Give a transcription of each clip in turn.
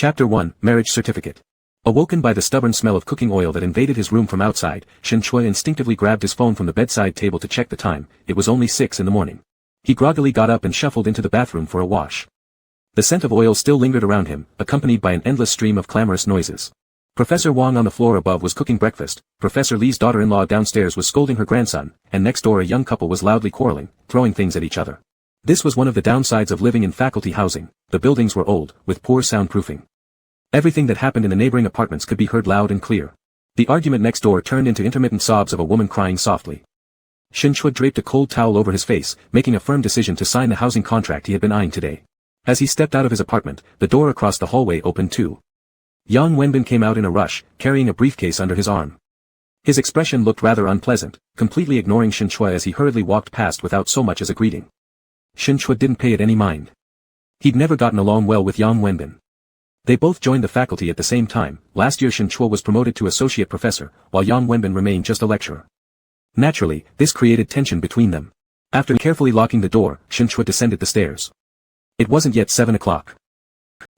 Chapter 1, Marriage Certificate. Awoken by the stubborn smell of cooking oil that invaded his room from outside, Shin Choi instinctively grabbed his phone from the bedside table to check the time. It was only 6 in the morning. He groggily got up and shuffled into the bathroom for a wash. The scent of oil still lingered around him, accompanied by an endless stream of clamorous noises. Professor Wong on the floor above was cooking breakfast, Professor Lee's daughter-in-law downstairs was scolding her grandson, and next door a young couple was loudly quarreling, throwing things at each other. This was one of the downsides of living in faculty housing. The buildings were old, with poor soundproofing. Everything that happened in the neighboring apartments could be heard loud and clear. The argument next door turned into intermittent sobs of a woman crying softly. Shin Choi draped a cold towel over his face, making a firm decision to sign the housing contract he had been eyeing today. As he stepped out of his apartment, the door across the hallway opened too. Yang Wenbin came out in a rush, carrying a briefcase under his arm. His expression looked rather unpleasant, completely ignoring Shin Choi as he hurriedly walked past without so much as a greeting. Shin Choi didn't pay it any mind. He'd never gotten along well with Yang Wenbin. They both joined the faculty at the same time. Last year Shin Choi was promoted to associate professor, while Yang Wenbin remained just a lecturer. Naturally, this created tension between them. After carefully locking the door, Shin Choi descended the stairs. It wasn't yet 7 o'clock.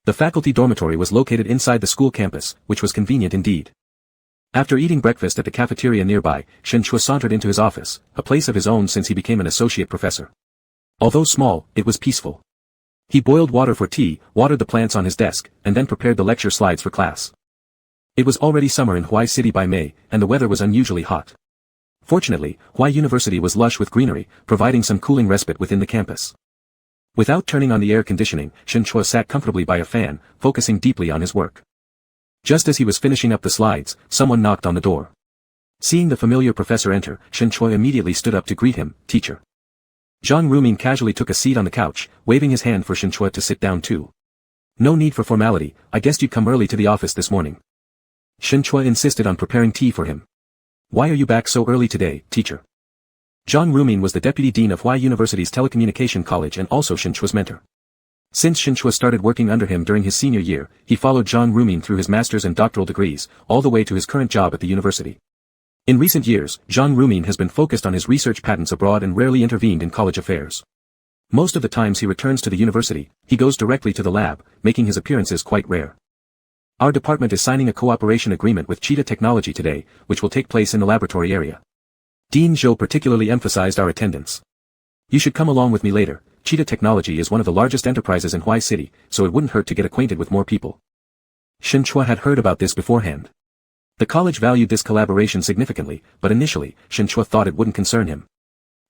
The faculty dormitory was located inside the school campus, which was convenient indeed. After eating breakfast at the cafeteria nearby, Shin Choi sauntered into his office, a place of his own since he became an associate professor. Although small, it was peaceful. He boiled water for tea, watered the plants on his desk, and then prepared the lecture slides for class. It was already summer in Hawaii City by May, and the weather was unusually hot. Fortunately, Hawaii University was lush with greenery, providing some cooling respite within the campus. Without turning on the air conditioning, Shin Choi sat comfortably by a fan, focusing deeply on his work. Just as he was finishing up the slides, someone knocked on the door. Seeing the familiar professor enter, Shin Choi immediately stood up to greet him, "Teacher." Zhang Rumin casually took a seat on the couch, waving his hand for Shin Choi to sit down too. "No need for formality, I guessed you'd come early to the office this morning." Shin Choi insisted on preparing tea for him. "Why are you back so early today, teacher?" Zhang Rumin was the deputy dean of Hawaii University's telecommunication college and also Shin Choi's mentor. Since Shin Choi started working under him during his senior year, he followed Zhang Rumin through his master's and doctoral degrees, all the way to his current job at the university. In recent years, Zhang Rumin has been focused on his research patents abroad and rarely intervened in college affairs. Most of the times he returns to the university, he goes directly to the lab, making his appearances quite rare. Our department is signing a cooperation agreement with Cheetah Technology today, which will take place in the laboratory area. Dean Zhou particularly emphasized our attendance. "You should come along with me later. Cheetah Technology is one of the largest enterprises in Hawaii City, so it wouldn't hurt to get acquainted with more people." Shin Choi had heard about this beforehand. The college valued this collaboration significantly, but initially, Shin Choi thought it wouldn't concern him.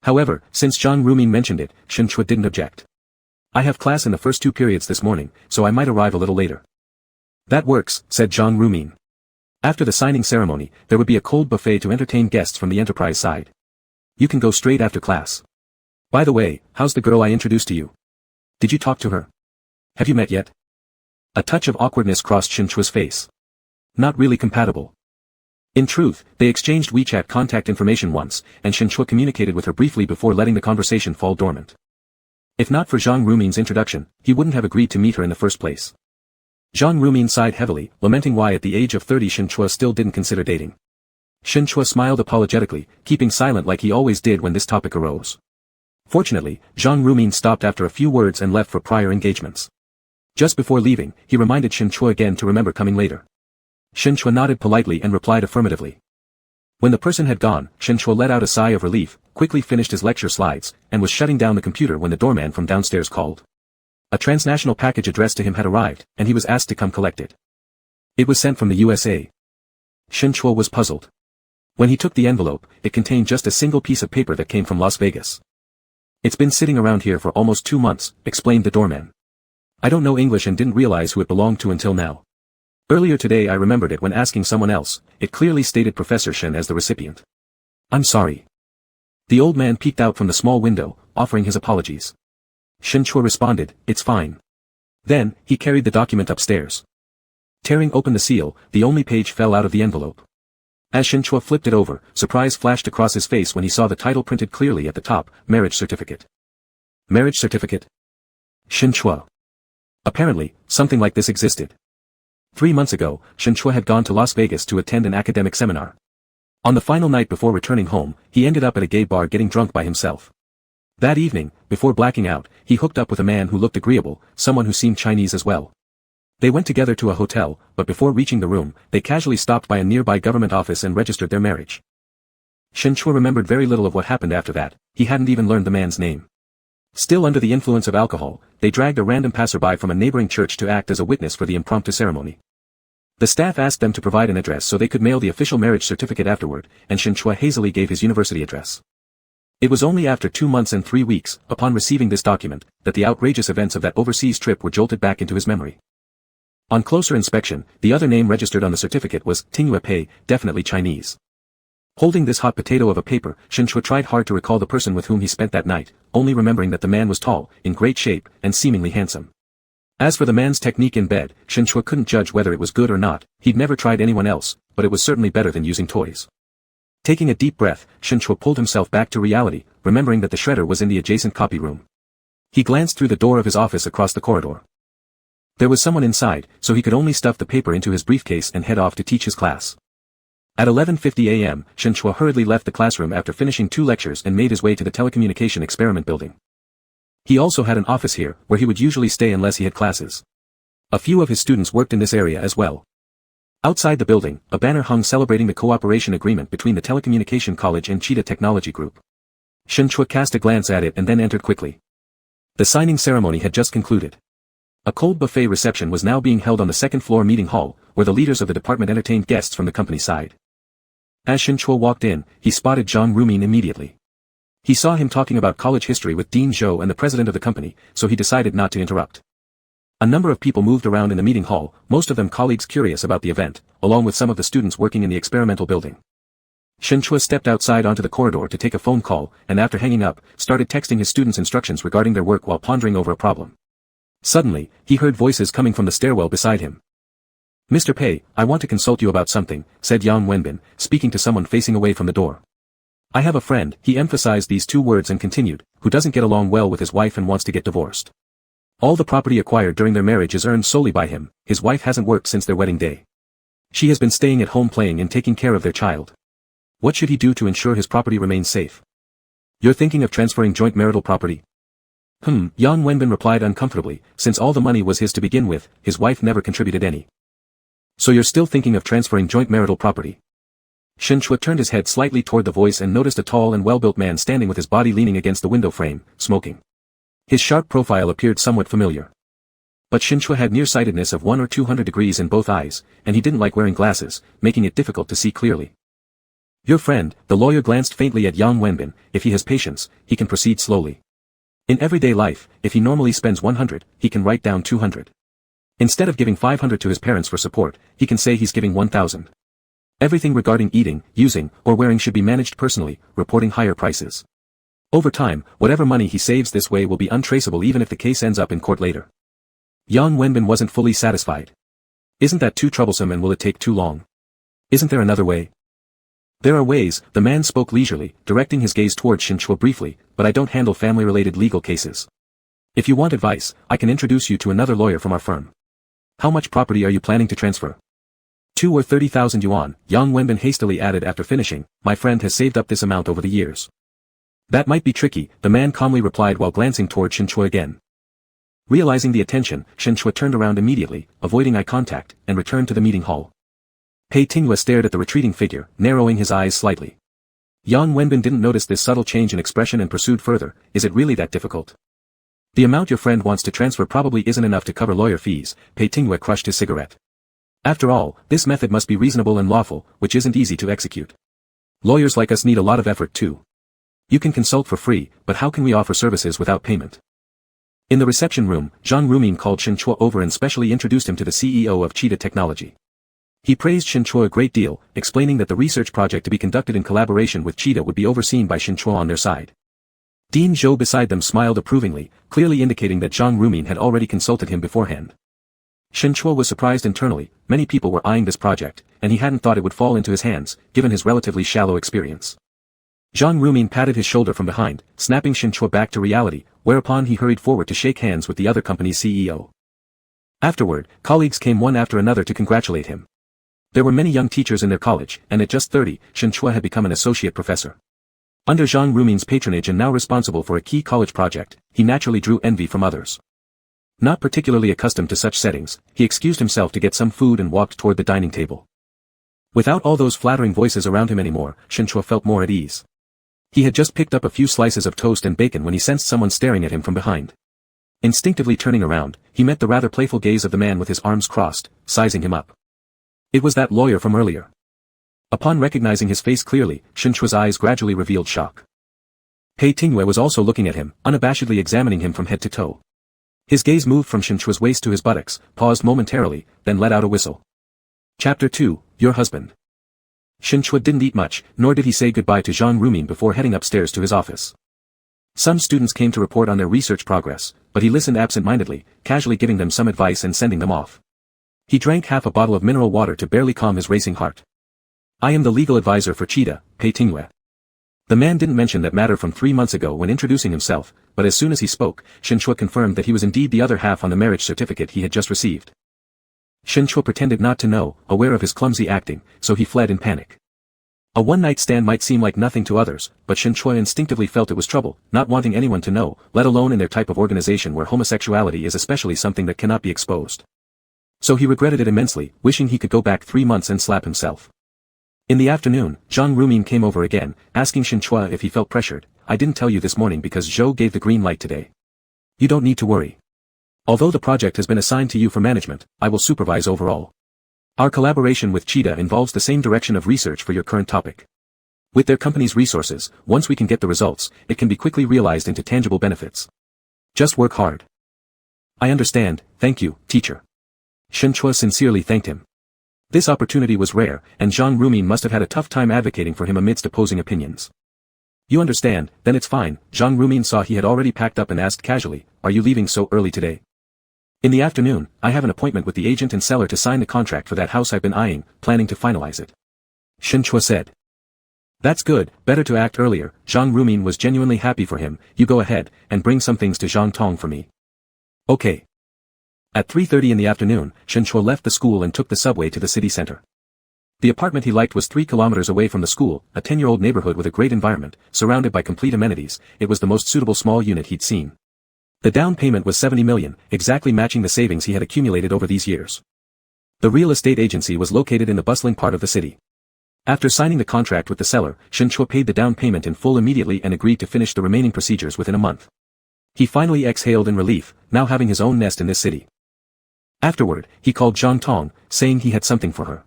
However, since Zhang Rumin mentioned it, Shin Choi didn't object. "I have class in the first 2 periods this morning, so I might arrive a little later." "That works," said Zhang Rumin. After the signing ceremony, there would be a cold buffet to entertain guests from the enterprise side. "You can go straight after class. By the way, how's the girl I introduced to you? Did you talk to her? Have you met yet?" A touch of awkwardness crossed Shin Choi's face. "Not really compatible." In truth, they exchanged WeChat contact information once, and Shin Choi communicated with her briefly before letting the conversation fall dormant. If not for Zhang Rumin's introduction, he wouldn't have agreed to meet her in the first place. Zhang Rumin sighed heavily, lamenting why at the age of 30 Shin Choi still didn't consider dating. Shin Choi smiled apologetically, keeping silent like he always did when this topic arose. Fortunately, Zhang Rumin stopped after a few words and left for prior engagements. Just before leaving, he reminded Shin Choi again to remember coming later. Shin Choi nodded politely and replied affirmatively. When the person had gone, Shin Choi let out a sigh of relief, quickly finished his lecture slides, and was shutting down the computer when the doorman from downstairs called. A transnational package addressed to him had arrived, and he was asked to come collect it. It was sent from the USA. Shin Choi was puzzled. When he took the envelope, it contained just a single piece of paper that came from Las Vegas. "It's been sitting around here for almost 2 months, explained the doorman. "I don't know English and didn't realize who it belonged to until now. Earlier today I remembered it when asking someone else. It clearly stated Professor Shin as the recipient. I'm sorry." The old man peeked out from the small window, offering his apologies. Shin Choi responded, "It's fine." Then, he carried the document upstairs. Tearing open the seal, the only page fell out of the envelope. As Shin Choi flipped it over, surprise flashed across his face when he saw the title printed clearly at the top, Marriage Certificate. Marriage Certificate? Shin Choi. Apparently, something like this existed. 3 months ago, Shin Choi had gone to Las Vegas to attend an academic seminar. On the final night before returning home, he ended up at a gay bar getting drunk by himself. That evening, before blacking out, he hooked up with a man who looked agreeable, someone who seemed Chinese as well. They went together to a hotel, but before reaching the room, they casually stopped by a nearby government office and registered their marriage. Shen Chua remembered very little of what happened after that, he hadn't even learned the man's name. Still under the influence of alcohol, they dragged a random passerby from a neighboring church to act as a witness for the impromptu ceremony. The staff asked them to provide an address so they could mail the official marriage certificate afterward, and Shen Chua hazily gave his university address. It was only after 2 months and 3 weeks, upon receiving this document, that the outrageous events of that overseas trip were jolted back into his memory. On closer inspection, the other name registered on the certificate was Tingyue Pei, definitely Chinese. Holding this hot potato of a paper, Shen Chua tried hard to recall the person with whom he spent that night, only remembering that the man was tall, in great shape, and seemingly handsome. As for the man's technique in bed, Shen Chua couldn't judge whether it was good or not, he'd never tried anyone else, but it was certainly better than using toys. Taking a deep breath, Shen Chua pulled himself back to reality, remembering that the shredder was in the adjacent copy room. He glanced through the door of his office across the corridor. There was someone inside, so he could only stuff the paper into his briefcase and head off to teach his class. At 11:50 a.m., Shen Chua hurriedly left the classroom after finishing 2 lectures and made his way to the telecommunication experiment building. He also had an office here, where he would usually stay unless he had classes. A few of his students worked in this area as well. Outside the building, a banner hung celebrating the cooperation agreement between the Telecommunication College and Cheetah Technology Group. Shen Chua cast a glance at it and then entered quickly. The signing ceremony had just concluded. A cold buffet reception was now being held on the second-floor meeting hall, where the leaders of the department entertained guests from the company side. As Shen Chua walked in, he spotted Zhang Rumin immediately. He saw him talking about college history with Dean Zhou and the president of the company, so he decided not to interrupt. A number of people moved around in the meeting hall, most of them colleagues curious about the event, along with some of the students working in the experimental building. Shen Chua stepped outside onto the corridor to take a phone call, and after hanging up, started texting his students instructions regarding their work while pondering over a problem. Suddenly, he heard voices coming from the stairwell beside him. "Mr. Pei, I want to consult you about something," said Yang Wenbin, speaking to someone facing away from the door. "I have a friend," he emphasized these 2 words and continued, "who doesn't get along well with his wife and wants to get divorced. All the property acquired during their marriage is earned solely by him, his wife hasn't worked since their wedding day. She has been staying at home playing and taking care of their child. What should he do to ensure his property remains safe?" "You're thinking of transferring joint marital property?" Yang Wenbin replied uncomfortably, since all the money was his to begin with, his wife never contributed any. "So you're still thinking of transferring joint marital property?" Shen Chua turned his head slightly toward the voice and noticed a tall and well-built man standing with his body leaning against the window frame, smoking. His sharp profile appeared somewhat familiar. But Shen Chua had nearsightedness of 100 or 200 degrees in both eyes, and he didn't like wearing glasses, making it difficult to see clearly. "Your friend," the lawyer glanced faintly at Yang Wenbin, "if he has patience, he can proceed slowly. In everyday life, if he normally spends 100, he can write down 200. Instead of giving 500 to his parents for support, he can say he's giving 1,000. Everything regarding eating, using, or wearing should be managed personally, reporting higher prices. Over time, whatever money he saves this way will be untraceable even if the case ends up in court later." Yang Wenbin wasn't fully satisfied. "Isn't that too troublesome and will it take too long? Isn't there another way?" "There are ways," the man spoke leisurely, directing his gaze towards Shen Chua briefly, "but I don't handle family-related legal cases. If you want advice, I can introduce you to another lawyer from our firm. How much property are you planning to transfer?" 2 or 30,000 yuan, Yang Wenbin hastily added after finishing, "My friend has saved up this amount over the years." "That might be tricky," the man calmly replied while glancing toward Shen Chua again. Realizing the attention, Shen Chua turned around immediately, avoiding eye contact, and returned to the meeting hall. Pei Tingyue stared at the retreating figure, narrowing his eyes slightly. Yang Wenbin didn't notice this subtle change in expression and pursued further, "Is it really that difficult? The amount your friend wants to transfer probably isn't enough to cover lawyer fees." Pei Tingyue crushed his cigarette. "After all, this method must be reasonable and lawful, which isn't easy to execute. Lawyers like us need a lot of effort too. You can consult for free, but how can we offer services without payment?" In the reception room, Zhang Rumin called Shen Chua over and specially introduced him to the CEO of Cheetah Technology. He praised Shen Chua a great deal, explaining that the research project to be conducted in collaboration with Cheetah would be overseen by Shen Chua on their side. Dean Zhou beside them smiled approvingly, clearly indicating that Zhang Rumin had already consulted him beforehand. Shen Chua was surprised internally, many people were eyeing this project, and he hadn't thought it would fall into his hands, given his relatively shallow experience. Zhang Rumin patted his shoulder from behind, snapping Shen Chua back to reality, whereupon he hurried forward to shake hands with the other company's CEO. Afterward, colleagues came one after another to congratulate him. There were many young teachers in their college, and at just 30, Shen Chua had become an associate professor. Under Zhang Rumin's patronage and now responsible for a key college project, he naturally drew envy from others. Not particularly accustomed to such settings, he excused himself to get some food and walked toward the dining table. Without all those flattering voices around him anymore, Shinchua felt more at ease. He had just picked up a few slices of toast and bacon when he sensed someone staring at him from behind. Instinctively turning around, he met the rather playful gaze of the man with his arms crossed, sizing him up. It was that lawyer from earlier. Upon recognizing his face clearly, Shinchua's eyes gradually revealed shock. Pei Tingyue was also looking at him, unabashedly examining him from head to toe. His gaze moved from Shinchua's waist to his buttocks, paused momentarily, then let out a whistle. Chapter 2, Your Husband. Shinchua didn't eat much, nor did he say goodbye to Zhang Rumin before heading upstairs to his office. Some students came to report on their research progress, but he listened absent-mindedly, casually giving them some advice and sending them off. He drank half a bottle of mineral water to barely calm his racing heart. I am the legal advisor for Cheetah, Pei Tingyue. The man didn't mention that matter from 3 months ago when introducing himself, but as soon as he spoke, Shinchua confirmed that he was indeed the other half on the marriage certificate he had just received. Shinchua pretended not to know, aware of his clumsy acting, so he fled in panic. A one-night stand might seem like nothing to others, but Shinchua instinctively felt it was trouble, not wanting anyone to know, let alone in their type of organization where homosexuality is especially something that cannot be exposed. So he regretted it immensely, wishing he could go back 3 months and slap himself. In the afternoon, Zhang Rumin came over again, asking Shinchua if he felt pressured. I didn't tell you this morning because Zhou gave the green light today. You don't need to worry. Although the project has been assigned to you for management, I will supervise overall. Our collaboration with Cheetah involves the same direction of research for your current topic. With their company's resources, once we can get the results, it can be quickly realized into tangible benefits. Just work hard. I understand, thank you, teacher. Shinchua sincerely thanked him. This opportunity was rare, and Zhang Rumin must have had a tough time advocating for him amidst opposing opinions. You understand, then it's fine. Zhang Rumin saw he had already packed up and asked casually, are you leaving so early today? In the afternoon, I have an appointment with the agent and seller to sign the contract for that house I've been eyeing, planning to finalize it. Shinchua said. That's good, better to act earlier. Zhang Rumin was genuinely happy for him. You go ahead, and bring some things to Zhang Tong for me. Okay. At 3:30 in the afternoon, Shinchua left the school and took the subway to the city center. The apartment he liked was 3 kilometers away from the school, a 10-year-old neighborhood with a great environment, surrounded by complete amenities. It was the most suitable small unit he'd seen. The down payment was 70 million, exactly matching the savings he had accumulated over these years. The real estate agency was located in the bustling part of the city. After signing the contract with the seller, Shinchua paid the down payment in full immediately and agreed to finish the remaining procedures within a month. He finally exhaled in relief, now having his own nest in this city. Afterward, he called Zhang Tong, saying he had something for her.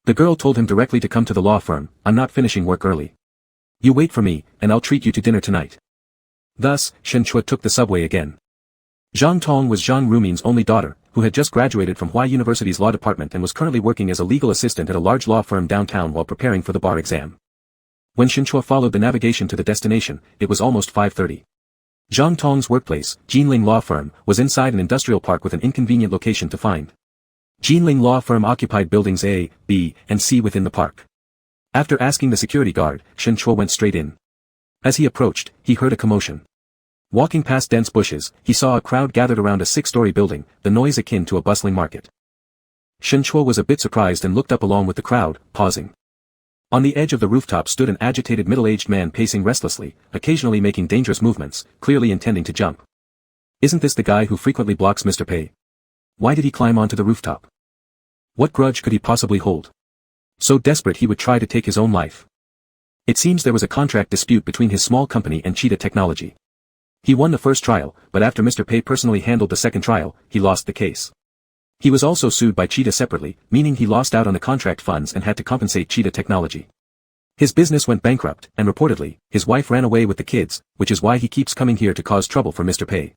The girl told him directly to come to the law firm. I'm not finishing work early. You wait for me, and I'll treat you to dinner tonight. Thus, Shinchua took the subway again. Zhang Tong was Zhang Rumin's only daughter, who had just graduated from Hua University's law department and was currently working as a legal assistant at a large law firm downtown while preparing for the bar exam. When Shinchua followed the navigation to the destination, it was almost 5:30. Zhang Tong's workplace, Jinling Law Firm, was inside an industrial park with an inconvenient location to find. Jinling Law Firm occupied buildings A, B, and C within the park. After asking the security guard, Shinchua went straight in. As he approached, he heard a commotion. Walking past dense bushes, he saw a crowd gathered around a 6-story building, the noise akin to a bustling market. Shinchua was a bit surprised and looked up along with the crowd, pausing. On the edge of the rooftop stood an agitated middle-aged man pacing restlessly, occasionally making dangerous movements, clearly intending to jump. Isn't this the guy who frequently blocks Mr. Pei? Why did he climb onto the rooftop? What grudge could he possibly hold? So desperate he would try to take his own life. It seems there was a contract dispute between his small company and Cheetah Technology. He won the first trial, but after Mr. Pei personally handled the second trial, he lost the case. He was also sued by Cheetah separately, meaning he lost out on the contract funds and had to compensate Cheetah Technology. His business went bankrupt, and reportedly, his wife ran away with the kids, which is why he keeps coming here to cause trouble for Mr. Pei.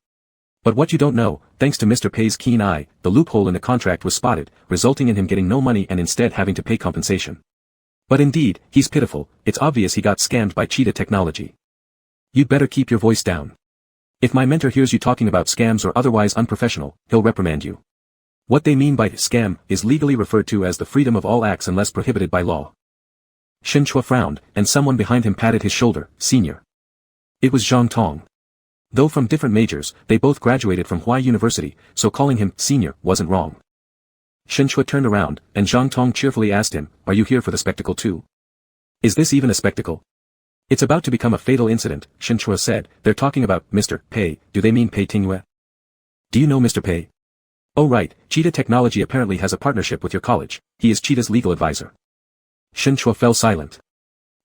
But what you don't know, thanks to Mr. Pei's keen eye, the loophole in the contract was spotted, resulting in him getting no money and instead having to pay compensation. But indeed, he's pitiful. It's obvious he got scammed by Cheetah Technology. You'd better keep your voice down. If my mentor hears you talking about scams or otherwise unprofessional, he'll reprimand you. What they mean by scam is legally referred to as the freedom of all acts unless prohibited by law. Shinchua frowned, and someone behind him patted his shoulder. Senior. It was Zhang Tong. Though from different majors, they both graduated from Hua University, so calling him senior wasn't wrong. Shinchua turned around, and Zhang Tong cheerfully asked him, are you here for the spectacle too? Is this even a spectacle? It's about to become a fatal incident, Shinchua said. They're talking about Mr. Pei. Do they mean Pei Tingyue? Do you know Mr. Pei? Oh right, Cheetah Technology apparently has a partnership with your college. He is Cheetah's legal advisor. Shen Chua fell silent.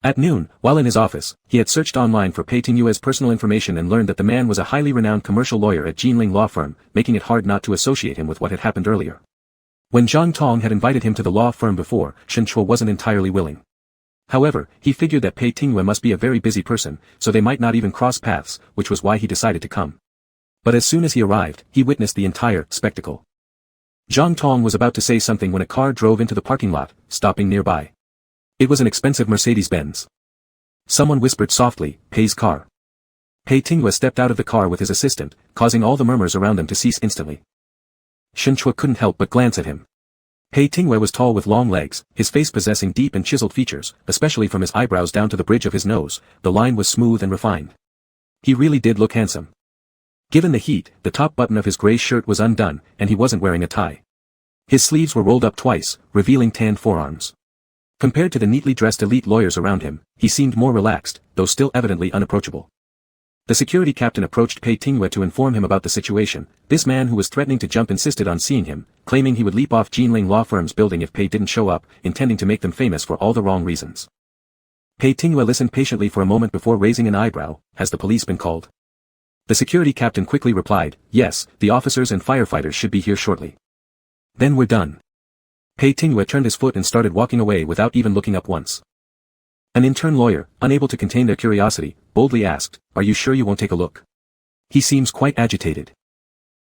At noon, while in his office, he had searched online for Pei Tingyue's personal information and learned that the man was a highly renowned commercial lawyer at Jinling law firm, making it hard not to associate him with what had happened earlier. When Zhang Tong had invited him to the law firm before, Shen Chua wasn't entirely willing. However, he figured that Pei Tingyue must be a very busy person, so they might not even cross paths, which was why he decided to come. But as soon as he arrived, he witnessed the entire spectacle. Zhang Tong was about to say something when a car drove into the parking lot, stopping nearby. It was an expensive Mercedes-Benz. Someone whispered softly, Pei's car. Pei Tingyue stepped out of the car with his assistant, causing all the murmurs around them to cease instantly. Shen Chua couldn't help but glance at him. Pei Tingyue was tall with long legs, his face possessing deep and chiseled features, especially from his eyebrows down to the bridge of his nose. The line was smooth and refined. He really did look handsome. Given the heat, the top button of his gray shirt was undone, and he wasn't wearing a tie. His sleeves were rolled up twice, revealing tanned forearms. Compared to the neatly dressed elite lawyers around him, he seemed more relaxed, though still evidently unapproachable. The security captain approached Pei Tingyue to inform him about the situation. This man who was threatening to jump insisted on seeing him, claiming he would leap off Jinling law firm's building if Pei didn't show up, intending to make them famous for all the wrong reasons. Pei Tingyue listened patiently for a moment before raising an eyebrow. Has the police been called? The security captain quickly replied, yes, the officers and firefighters should be here shortly. Then we're done. Pei Tingyue turned his foot and started walking away without even looking up once. An intern lawyer, unable to contain their curiosity, boldly asked, are you sure you won't take a look? He seems quite agitated.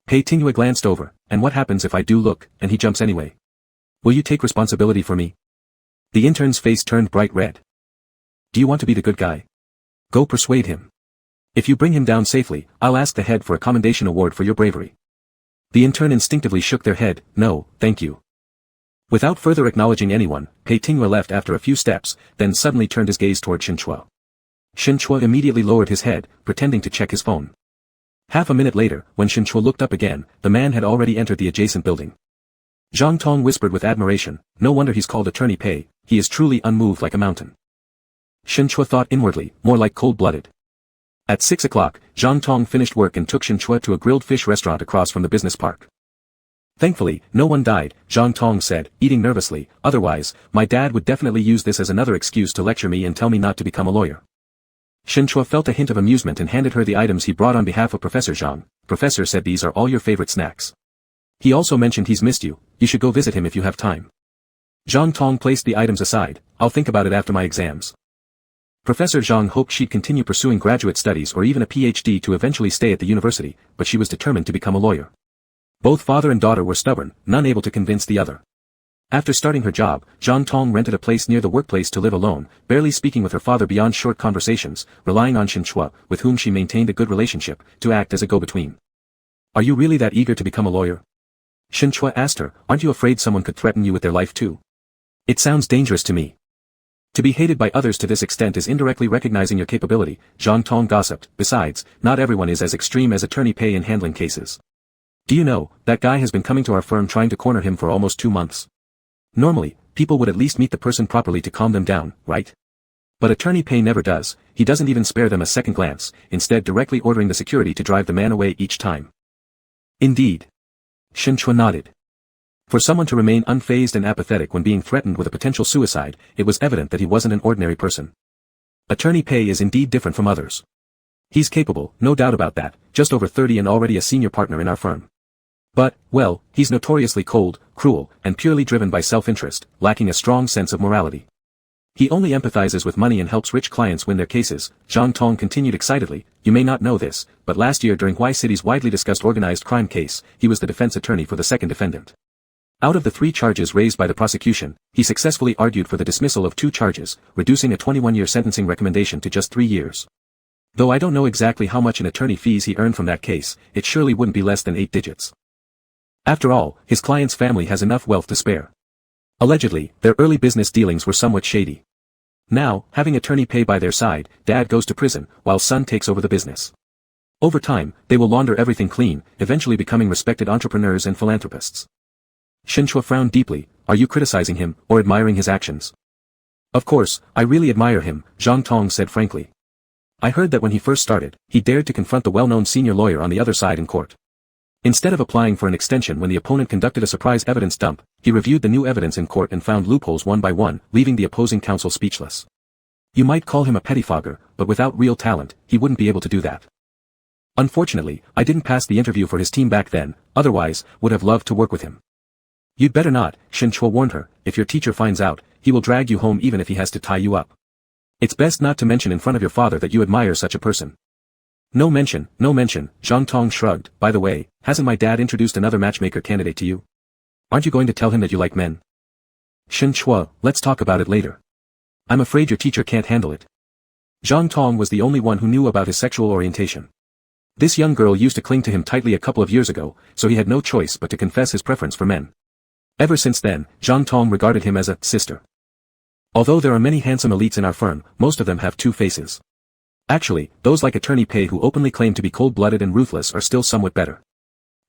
Pei Tingyue glanced over, and what happens if I do look, and he jumps anyway? Will you take responsibility for me? The intern's face turned bright red. Do you want to be the good guy? Go persuade him. If you bring him down safely, I'll ask the head for a commendation award for your bravery. The intern instinctively shook their head, no, thank you. Without further acknowledging anyone, Pei Tingyue left after a few steps, then suddenly turned his gaze toward Shen Chua. Shen Chua immediately lowered his head, pretending to check his phone. Half a minute later, when Shen Chua looked up again, the man had already entered the adjacent building. Zhang Tong whispered with admiration, no wonder he's called Attorney Pei, he is truly unmoved like a mountain. Shen Chua thought inwardly, more like cold-blooded. At 6 o'clock, Zhang Tong finished work and took Shen Chua to a grilled fish restaurant across from the business park. Thankfully, no one died, Zhang Tong said, eating nervously, otherwise, my dad would definitely use this as another excuse to lecture me and tell me not to become a lawyer. Shen Chua felt a hint of amusement and handed her the items he brought on behalf of Professor Zhang. Professor said these are all your favorite snacks. He also mentioned he's missed you, you should go visit him if you have time. Zhang Tong placed the items aside, I'll think about it after my exams. Professor Zhang hoped she'd continue pursuing graduate studies or even a PhD to eventually stay at the university, but she was determined to become a lawyer. Both father and daughter were stubborn, none able to convince the other. After starting her job, Zhang Tong rented a place near the workplace to live alone, barely speaking with her father beyond short conversations, relying on Shen Chua, with whom she maintained a good relationship, to act as a go-between. Are you really that eager to become a lawyer? Shen Chua asked her, aren't you afraid someone could threaten you with their life too? It sounds dangerous to me. To be hated by others to this extent is indirectly recognizing your capability, Zhang Tong gossiped. Besides, not everyone is as extreme as Attorney Pei in handling cases. Do you know, that guy has been coming to our firm trying to corner him for almost 2 months. Normally, people would at least meet the person properly to calm them down, right? But Attorney Pei never does, he doesn't even spare them a second glance, instead directly ordering the security to drive the man away each time. Indeed. Shen Chua nodded. For someone to remain unfazed and apathetic when being threatened with a potential suicide, it was evident that he wasn't an ordinary person. Attorney Pei is indeed different from others. He's capable, no doubt about that, just over 30 and already a senior partner in our firm. But, well, he's notoriously cold, cruel, and purely driven by self-interest, lacking a strong sense of morality. He only empathizes with money and helps rich clients win their cases, Zhang Tong continued excitedly. You may not know this, but last year during Huai City's widely discussed organized crime case, he was the defense attorney for the second defendant. Out of the 3 charges raised by the prosecution, he successfully argued for the dismissal of 2 charges, reducing a 21-year sentencing recommendation to just 3 years. Though I don't know exactly how much in attorney fees he earned from that case, it surely wouldn't be less than 8 digits. After all, his client's family has enough wealth to spare. Allegedly, their early business dealings were somewhat shady. Now, having Attorney Pei by their side, dad goes to prison, while son takes over the business. Over time, they will launder everything clean, eventually becoming respected entrepreneurs and philanthropists. Shen Chua frowned deeply, are you criticizing him, or admiring his actions? Of course, I really admire him, Zhang Tong said frankly. I heard that when he first started, he dared to confront the well-known senior lawyer on the other side in court. Instead of applying for an extension when the opponent conducted a surprise evidence dump, he reviewed the new evidence in court and found loopholes one by one, leaving the opposing counsel speechless. You might call him a pettifogger, but without real talent, he wouldn't be able to do that. Unfortunately, I didn't pass the interview for his team back then, otherwise, would have loved to work with him. You'd better not, Shin Chua warned her. If your teacher finds out, he will drag you home even if he has to tie you up. It's best not to mention in front of your father that you admire such a person. No mention, no mention, Zhang Tong shrugged. By the way, hasn't my dad introduced another matchmaker candidate to you? Aren't you going to tell him that you like men? Shin Chua, let's talk about it later. I'm afraid your teacher can't handle it. Zhang Tong was the only one who knew about his sexual orientation. This young girl used to cling to him tightly a couple of years ago, so he had no choice but to confess his preference for men. Ever since then, Zhang Tong regarded him as a sister. Although there are many handsome elites in our firm, most of them have two faces. Actually, those like Attorney Pei who openly claim to be cold-blooded and ruthless are still somewhat better.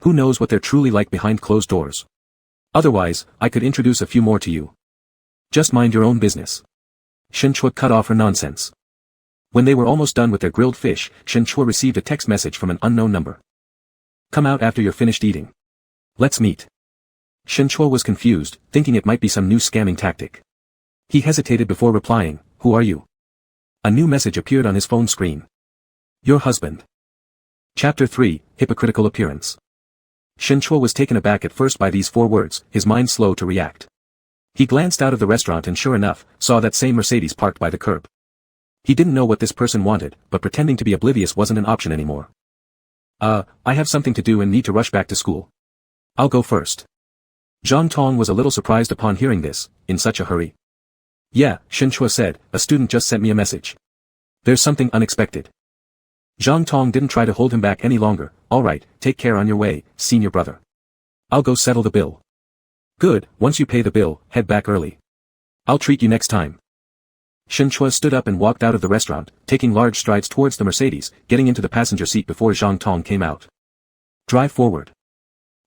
Who knows what they're truly like behind closed doors? Otherwise, I could introduce a few more to you. Just mind your own business. Shin Chua cut off her nonsense. When they were almost done with their grilled fish, Shin Chua received a text message from an unknown number. Come out after you're finished eating. Let's meet. Shin Chua was confused, thinking it might be some new scamming tactic. He hesitated before replying, Who are you? A new message appeared on his phone screen. Your husband. Chapter 3, Hypocritical Appearance. Shin Chua was taken aback at first by these 4 words, his mind slow to react. He glanced out of the restaurant and sure enough, saw that same Mercedes parked by the curb. He didn't know what this person wanted, but pretending to be oblivious wasn't an option anymore. I have something to do and need to rush back to school. I'll go first. Zhang Tong was a little surprised upon hearing this, in such a hurry. Yeah, Shin Chua said, a student just sent me a message. There's something unexpected. Zhang Tong didn't try to hold him back any longer. Alright, take care on your way, senior brother. I'll go settle the bill. Good, once you pay the bill, head back early. I'll treat you next time. Shin Chua stood up and walked out of the restaurant, taking large strides towards the Mercedes, getting into the passenger seat before Zhang Tong came out. Drive forward.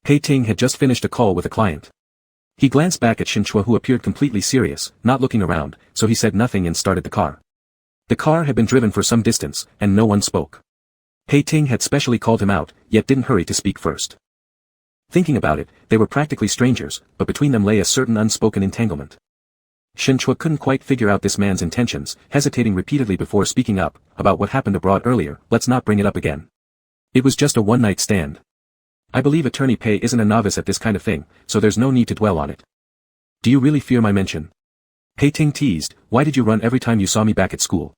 Pei Ting had just finished a call with a client. He glanced back at Shin Chua who appeared completely serious, not looking around, so he said nothing and started the car. The car had been driven for some distance, and no one spoke. Pei Ting had specially called him out, yet didn't hurry to speak first. Thinking about it, they were practically strangers, but between them lay a certain unspoken entanglement. Shin Chua couldn't quite figure out this man's intentions, hesitating repeatedly before speaking up, about what happened abroad earlier. Let's not bring it up again. It was just a one-night stand. I believe Attorney Pei isn't a novice at this kind of thing, so there's no need to dwell on it. Do you really fear my mention? Pei Ting teased, why did you run every time you saw me back at school?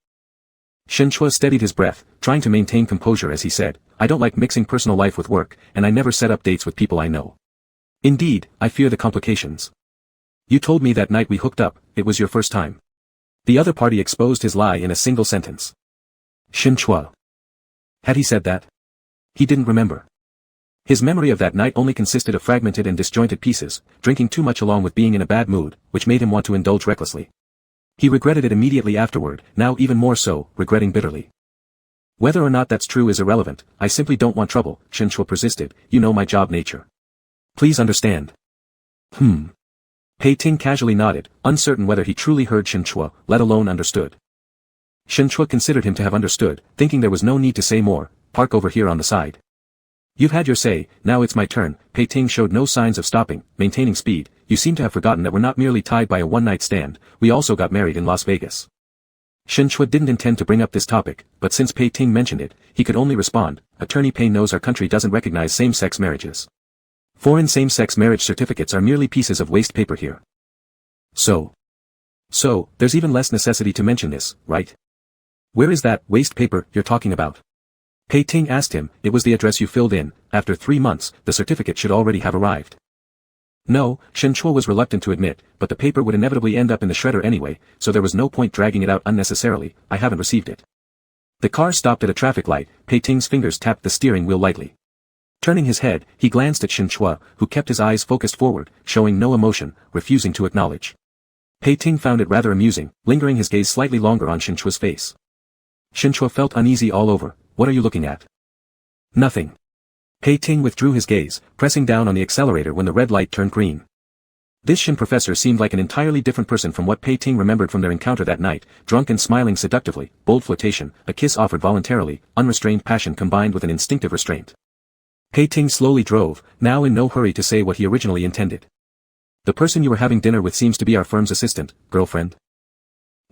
Shin Chua steadied his breath, trying to maintain composure as he said, I don't like mixing personal life with work, and I never set up dates with people I know. Indeed, I fear the complications. You told me that night we hooked up, it was your first time. The other party exposed his lie in a single sentence. Shin Chua. Had he said that? He didn't remember. His memory of that night only consisted of fragmented and disjointed pieces, drinking too much along with being in a bad mood, which made him want to indulge recklessly. He regretted it immediately afterward, now even more so, regretting bitterly. Whether or not that's true is irrelevant, I simply don't want trouble, Shin Chua persisted, you know my job nature. Please understand. Pei Ting casually nodded, uncertain whether he truly heard Shin Chua, let alone understood. Shin Chua considered him to have understood, thinking there was no need to say more, park over here on the side. You've had your say, now it's my turn. Pei Ting showed no signs of stopping, maintaining speed. You seem to have forgotten that we're not merely tied by a one-night stand, we also got married in Las Vegas. Shin Chua didn't intend to bring up this topic, but since Pei Ting mentioned it, he could only respond, Attorney Pei knows our country doesn't recognize same-sex marriages. Foreign same-sex marriage certificates are merely pieces of waste paper here. So, there's even less necessity to mention this, right? Where is that waste paper you're talking about? Pei Ting asked him, it was the address you filled in, after 3 months, the certificate should already have arrived. No, Shin Chua was reluctant to admit, but the paper would inevitably end up in the shredder anyway, so there was no point dragging it out unnecessarily, I haven't received it. The car stopped at a traffic light, Pei Ting's fingers tapped the steering wheel lightly. Turning his head, he glanced at Shin Chua, who kept his eyes focused forward, showing no emotion, refusing to acknowledge. Pei Ting found it rather amusing, lingering his gaze slightly longer on Shin Chua's face. Shin Chua felt uneasy all over. What are you looking at? Nothing. Pei Ting withdrew his gaze, pressing down on the accelerator when the red light turned green. This Shin professor seemed like an entirely different person from what Pei Ting remembered from their encounter that night, drunk and smiling seductively, bold flirtation, a kiss offered voluntarily, unrestrained passion combined with an instinctive restraint. Pei Ting slowly drove, now in no hurry to say what he originally intended. The person you were having dinner with seems to be our firm's assistant, girlfriend.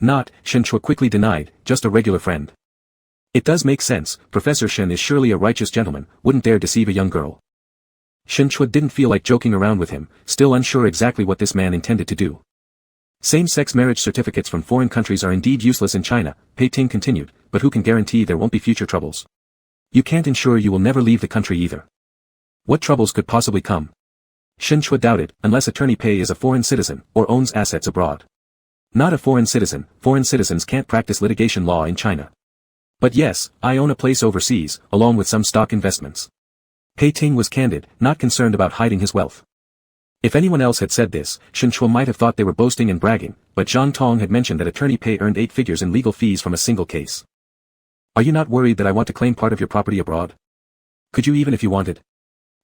Not, Shen Chua quickly denied, just a regular friend. It does make sense, Professor Shen is surely a righteous gentleman, wouldn't dare deceive a young girl. Shen Chua didn't feel like joking around with him, still unsure exactly what this man intended to do. Same-sex marriage certificates from foreign countries are indeed useless in China, Pei Ting continued, but who can guarantee there won't be future troubles? You can't ensure you will never leave the country either. What troubles could possibly come? Shen Chua doubted, unless attorney Pei is a foreign citizen, or owns assets abroad. Not a foreign citizen, foreign citizens can't practice litigation law in China. But yes, I own a place overseas, along with some stock investments. Pei Ting was candid, not concerned about hiding his wealth. If anyone else had said this, Shen Chua might have thought they were boasting and bragging, but Zhang Tong had mentioned that attorney Pei earned 8 figures in legal fees from a single case. Are you not worried that I want to claim part of your property abroad? Could you even if you wanted?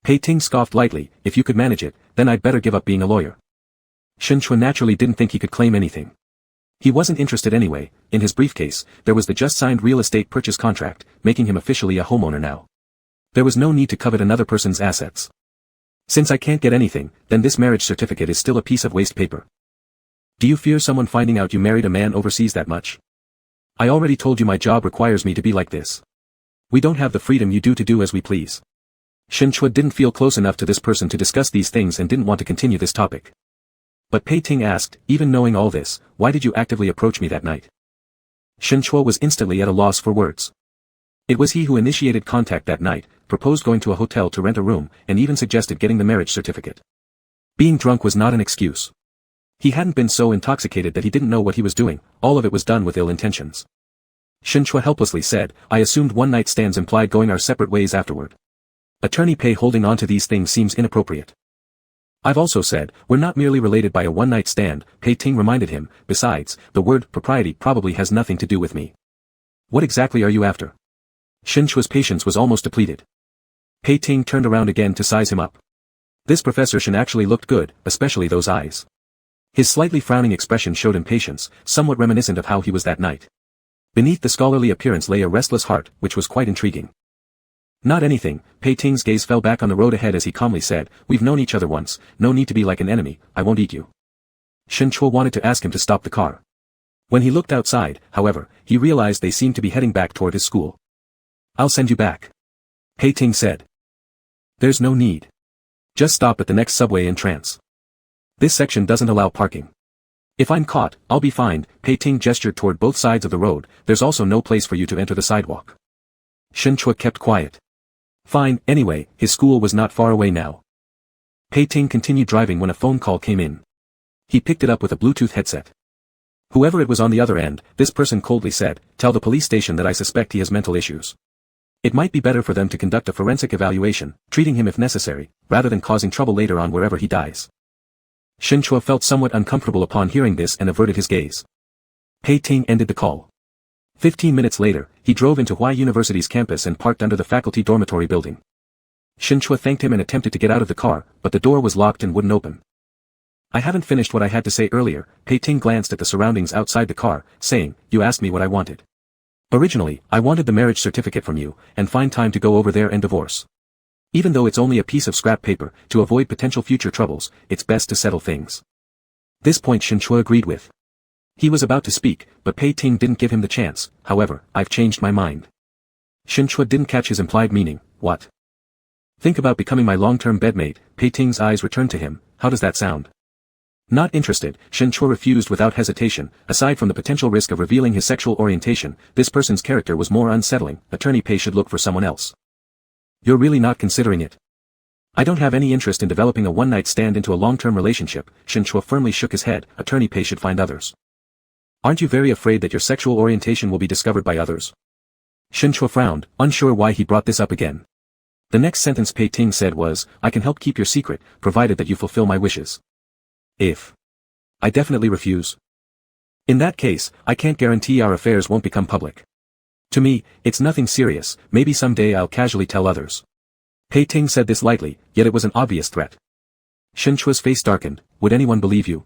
Pei Ting scoffed lightly, if you could manage it, then I'd better give up being a lawyer. Shen Chua naturally didn't think he could claim anything. He wasn't interested anyway. In his briefcase, there was the just-signed real estate purchase contract, making him officially a homeowner now. There was no need to covet another person's assets. Since I can't get anything, then this marriage certificate is still a piece of waste paper. Do you fear someone finding out you married a man overseas that much? I already told you my job requires me to be like this. We don't have the freedom you do to do as we please. Shen Chua didn't feel close enough to this person to discuss these things and didn't want to continue this topic. But Pei Ting asked, even knowing all this, why did you actively approach me that night? Shen Chua was instantly at a loss for words. It was he who initiated contact that night, proposed going to a hotel to rent a room, and even suggested getting the marriage certificate. Being drunk was not an excuse. He hadn't been so intoxicated that he didn't know what he was doing, all of it was done with ill intentions. Shen Chua helplessly said, I assumed one-night stands implied going our separate ways afterward. Attorney Pei holding on to these things seems inappropriate. I've also said, we're not merely related by a one-night stand, Pei Ting reminded him, besides, the word propriety probably has nothing to do with me. What exactly are you after? Shen Chua's patience was almost depleted. Pei Ting turned around again to size him up. This Professor Shen actually looked good, especially those eyes. His slightly frowning expression showed impatience, somewhat reminiscent of how he was that night. Beneath the scholarly appearance lay a restless heart, which was quite intriguing. Not anything, Pei Ting's gaze fell back on the road ahead as he calmly said, we've known each other once, no need to be like an enemy, I won't eat you. Shen Chua wanted to ask him to stop the car. When he looked outside, however, he realized they seemed to be heading back toward his school. I'll send you back. Pei Ting said. There's no need. Just stop at the next subway entrance. This section doesn't allow parking. If I'm caught, I'll be fined, Pei Ting gestured toward both sides of the road, there's also no place for you to enter the sidewalk. Shen Chua kept quiet. Fine, anyway, his school was not far away now. Pei Ting continued driving when a phone call came in. He picked it up with a Bluetooth headset. Whoever it was on the other end, this person coldly said, tell the police station that I suspect he has mental issues. It might be better for them to conduct a forensic evaluation, treating him if necessary, rather than causing trouble later on wherever he dies. Shen Chua felt somewhat uncomfortable upon hearing this and averted his gaze. Pei Ting ended the call. 15 minutes later, he drove into Huai University's campus and parked under the faculty dormitory building. Shen Chua thanked him and attempted to get out of the car, but the door was locked and wouldn't open. I haven't finished what I had to say earlier, Pei Ting glanced at the surroundings outside the car, saying, you asked me what I wanted. Originally, I wanted the marriage certificate from you, and find time to go over there and divorce. Even though it's only a piece of scrap paper, to avoid potential future troubles, it's best to settle things. This point Shen Chua agreed with. He was about to speak, but Pei Ting didn't give him the chance, however, I've changed my mind. Shen Chua didn't catch his implied meaning, what? Think about becoming my long-term bedmate, Pei Ting's eyes returned to him, how does that sound? Not interested, Shen Chua refused without hesitation, aside from the potential risk of revealing his sexual orientation, this person's character was more unsettling, attorney Pei should look for someone else. You're really not considering it? I don't have any interest in developing a one-night stand into a long-term relationship, Shen Chua firmly shook his head, attorney Pei should find others. Aren't you very afraid that your sexual orientation will be discovered by others? Shen Chua frowned, unsure why he brought this up again. The next sentence Pei Ting said was, I can help keep your secret, provided that you fulfill my wishes. If I definitely refuse. In that case, I can't guarantee our affairs won't become public. To me, it's nothing serious, maybe someday I'll casually tell others. Pei Ting said this lightly, yet it was an obvious threat. Shen Chua's face darkened, would anyone believe you?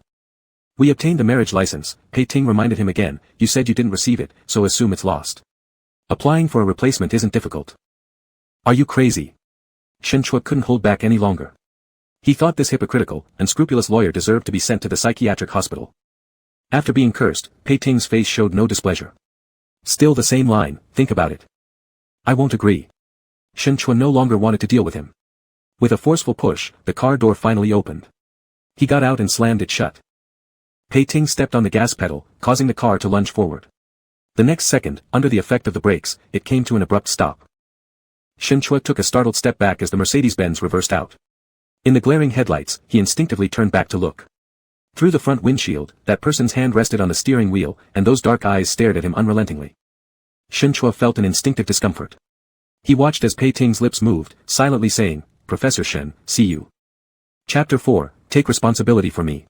We obtained a marriage license, Pei Ting reminded him again, you said you didn't receive it, so assume it's lost. Applying for a replacement isn't difficult. Are you crazy? Shen Chua couldn't hold back any longer. He thought this hypocritical, unscrupulous lawyer deserved to be sent to the psychiatric hospital. After being cursed, Pei Ting's face showed no displeasure. Still the same line, think about it. I won't agree. Shen Chua no longer wanted to deal with him. With a forceful push, the car door finally opened. He got out and slammed it shut. Pei Ting stepped on the gas pedal, causing the car to lunge forward. The next second, under the effect of the brakes, it came to an abrupt stop. Shen Chua took a startled step back as the Mercedes-Benz reversed out. In the glaring headlights, he instinctively turned back to look. Through the front windshield, that person's hand rested on the steering wheel, and those dark eyes stared at him unrelentingly. Shen Chua felt an instinctive discomfort. He watched as Pei Ting's lips moved, silently saying, Professor Shen, see you. Chapter 4, Take Responsibility for Me.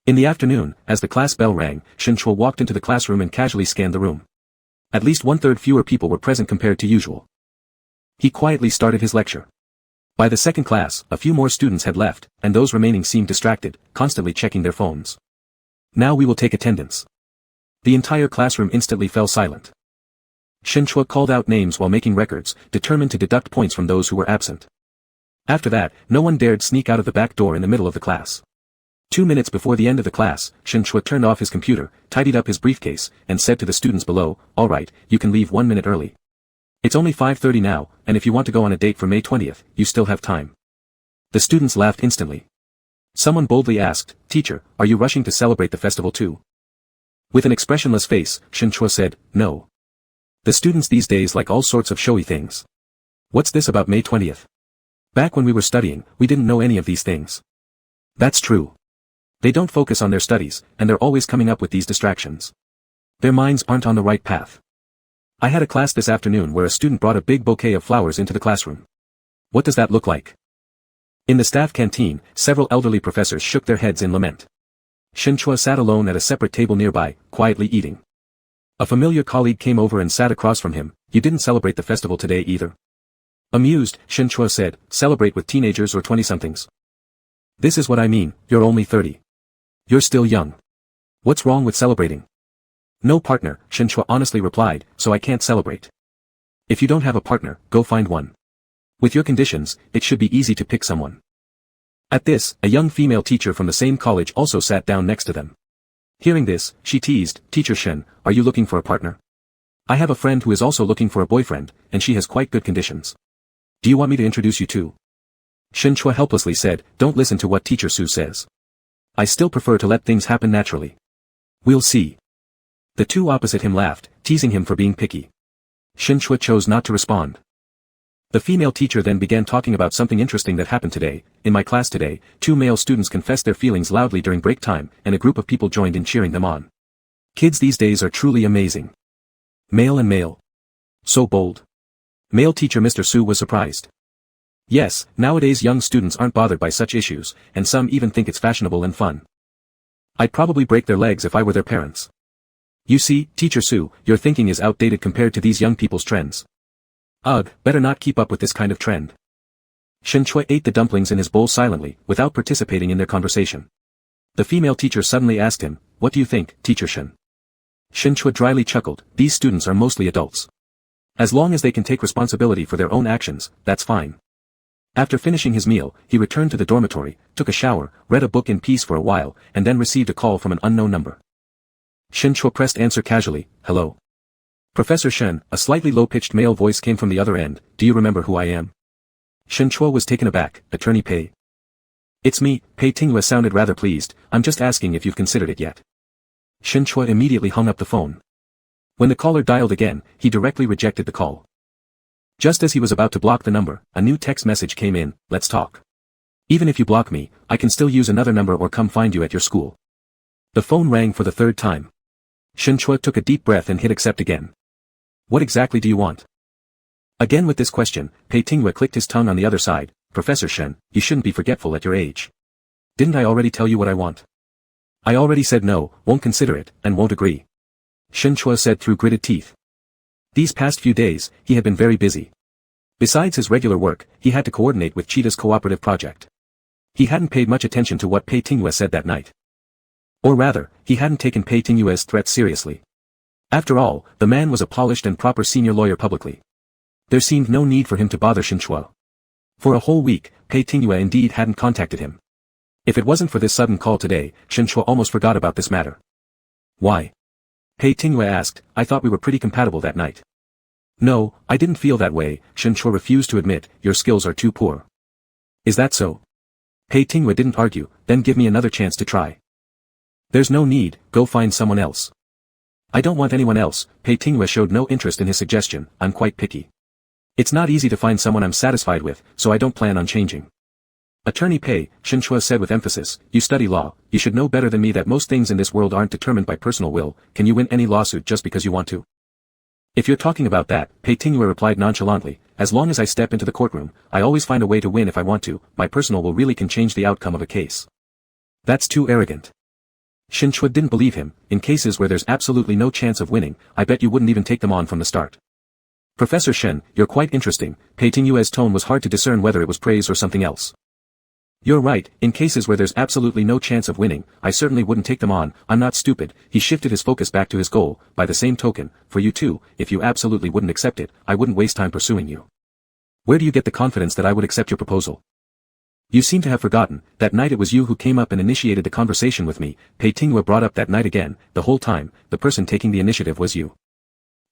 In the afternoon, as the class bell rang, Shen Chua walked into the classroom and casually scanned the room. At least 1/3 fewer people were present compared to usual. He quietly started his lecture. By the second class, a few more students had left, and those remaining seemed distracted, constantly checking their phones. Now we will take attendance. The entire classroom instantly fell silent. Shen Chua called out names while making records, determined to deduct points from those who were absent. After that, no one dared sneak out of the back door in the middle of the class. 2 minutes before the end of the class, Shen Chua turned off his computer, tidied up his briefcase, and said to the students below, all right, you can leave 1 minute early. It's only 5:30 now, and if you want to go on a date for May 20th, you still have time. The students laughed instantly. Someone boldly asked, Teacher, are you rushing to celebrate the festival too? With an expressionless face, Shen Chua said, no. The students these days like all sorts of showy things. What's this about May 20th? Back when we were studying, we didn't know any of these things. That's true. They don't focus on their studies, and they're always coming up with these distractions. Their minds aren't on the right path. I had a class this afternoon where a student brought a big bouquet of flowers into the classroom. What does that look like? In the staff canteen, several elderly professors shook their heads in lament. Shen Chua sat alone at a separate table nearby, quietly eating. A familiar colleague came over and sat across from him. You didn't celebrate the festival today either. Amused, Shen Chua said, celebrate with teenagers or 20-somethings. This is what I mean, you're only 30. You're still young. What's wrong with celebrating? No partner, Shen Chua honestly replied, so I can't celebrate. If you don't have a partner, go find one. With your conditions, it should be easy to pick someone. At this, a young female teacher from the same college also sat down next to them. Hearing this, she teased, Teacher Shen, are you looking for a partner? I have a friend who is also looking for a boyfriend, and she has quite good conditions. Do you want me to introduce you to? Shen Chua helplessly said, don't listen to what Teacher Su says. I still prefer to let things happen naturally. We'll see. The two opposite him laughed, teasing him for being picky. Shen Chua chose not to respond. The female teacher then began talking about something interesting that happened today. In my class today, 2 male students confessed their feelings loudly during break time, and a group of people joined in cheering them on. Kids these days are truly amazing. Male and male. So bold. Male teacher Mr. Su was surprised. Yes, nowadays young students aren't bothered by such issues, and some even think it's fashionable and fun. I'd probably break their legs if I were their parents. You see, Teacher Su, your thinking is outdated compared to these young people's trends. Ugh, better not keep up with this kind of trend. Shen Chua ate the dumplings in his bowl silently, without participating in their conversation. The female teacher suddenly asked him, what do you think, Teacher Shen? Shen Chua dryly chuckled, these students are mostly adults. As long as they can take responsibility for their own actions, that's fine. After finishing his meal, he returned to the dormitory, took a shower, read a book in peace for a while, and then received a call from an unknown number. Shen Chua pressed answer casually, hello. Professor Shen, a slightly low-pitched male voice came from the other end, do you remember who I am? Shen Chua was taken aback, Attorney Pei. It's me, Pei Tinghua sounded rather pleased, I'm just asking if you've considered it yet. Shen Chua immediately hung up the phone. When the caller dialed again, he directly rejected the call. Just as he was about to block the number, a new text message came in, let's talk. Even if you block me, I can still use another number or come find you at your school. The phone rang for the 3rd time. Shen Chua took a deep breath and hit accept again. What exactly do you want? Again with this question, Pei Tinghua clicked his tongue on the other side, Professor Shen, you shouldn't be forgetful at your age. Didn't I already tell you what I want? I already said no, won't consider it, and won't agree. Shen Chua said through gritted teeth. These past few days, he had been very busy. Besides his regular work, he had to coordinate with Cheetah's cooperative project. He hadn't paid much attention to what Pei Tinghua said that night. Or rather, he hadn't taken Pei Tinghua's threats seriously. After all, the man was a polished and proper senior lawyer publicly. There seemed no need for him to bother Shen Chua. For a whole week, Pei Tingyue indeed hadn't contacted him. If it wasn't for this sudden call today, Shen Chua almost forgot about this matter. Why? Pei Tingyue asked. I thought we were pretty compatible that night. No, I didn't feel that way, Shen Chua refused to admit. Your skills are too poor. Is that so? Pei Tingyue didn't argue. Then give me another chance to try. There's no need, go find someone else. I don't want anyone else. Pei Tingyue showed no interest in his suggestion. I'm quite picky. It's not easy to find someone I'm satisfied with, so I don't plan on changing. Attorney Pei, Shen Chua said with emphasis, you study law, you should know better than me that most things in this world aren't determined by personal will. Can you win any lawsuit just because you want to? If you're talking about that, Pei Tingyue replied nonchalantly, as long as I step into the courtroom, I always find a way to win if I want to. My personal will really can change the outcome of a case. That's too arrogant. Shen Chua didn't believe him. In cases where there's absolutely no chance of winning, I bet you wouldn't even take them on from the start. Professor Shen, you're quite interesting. Pei Tingyue's tone was hard to discern whether it was praise or something else. You're right, in cases where there's absolutely no chance of winning, I certainly wouldn't take them on. I'm not stupid. He shifted his focus back to his goal. By the same token, for you too, if you absolutely wouldn't accept it, I wouldn't waste time pursuing you. Where do you get the confidence that I would accept your proposal? You seem to have forgotten, that night it was you who came up and initiated the conversation with me. Pei Tingyue brought up that night again. The whole time, the person taking the initiative was you.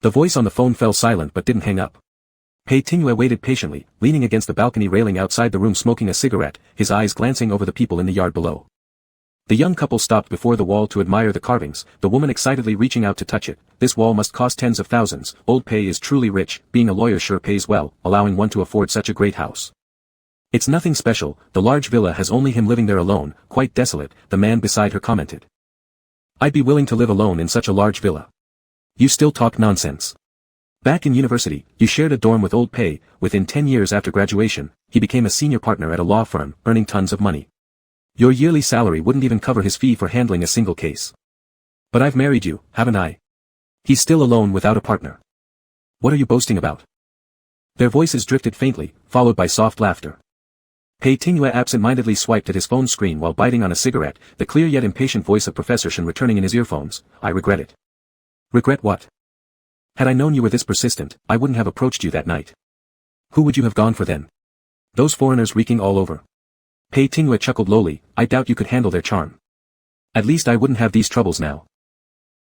The voice on the phone fell silent but didn't hang up. Pei Tingyue waited patiently, leaning against the balcony railing outside the room smoking a cigarette, his eyes glancing over the people in the yard below. The young couple stopped before the wall to admire the carvings, the woman excitedly reaching out to touch it. This wall must cost tens of thousands. Old Pei is truly rich, being a lawyer sure pays well, allowing one to afford such a great house. It's nothing special, the large villa has only him living there alone, quite desolate, the man beside her commented. I'd be willing to live alone in such a large villa. You still talk nonsense. Back in university, you shared a dorm with Old Pei. Within 10 years after graduation, he became a senior partner at a law firm, earning tons of money. Your yearly salary wouldn't even cover his fee for handling a single case. But I've married you, haven't I? He's still alone without a partner. What are you boasting about? Their voices drifted faintly, followed by soft laughter. Pei Tingyue absent-mindedly swiped at his phone screen while biting on a cigarette, the clear yet impatient voice of Professor Shen returning in his earphones. I regret it. Regret what? Had I known you were this persistent, I wouldn't have approached you that night. Who would you have gone for then? Those foreigners reeking all over. Pei Tingyue chuckled lowly, I doubt you could handle their charm. At least I wouldn't have these troubles now.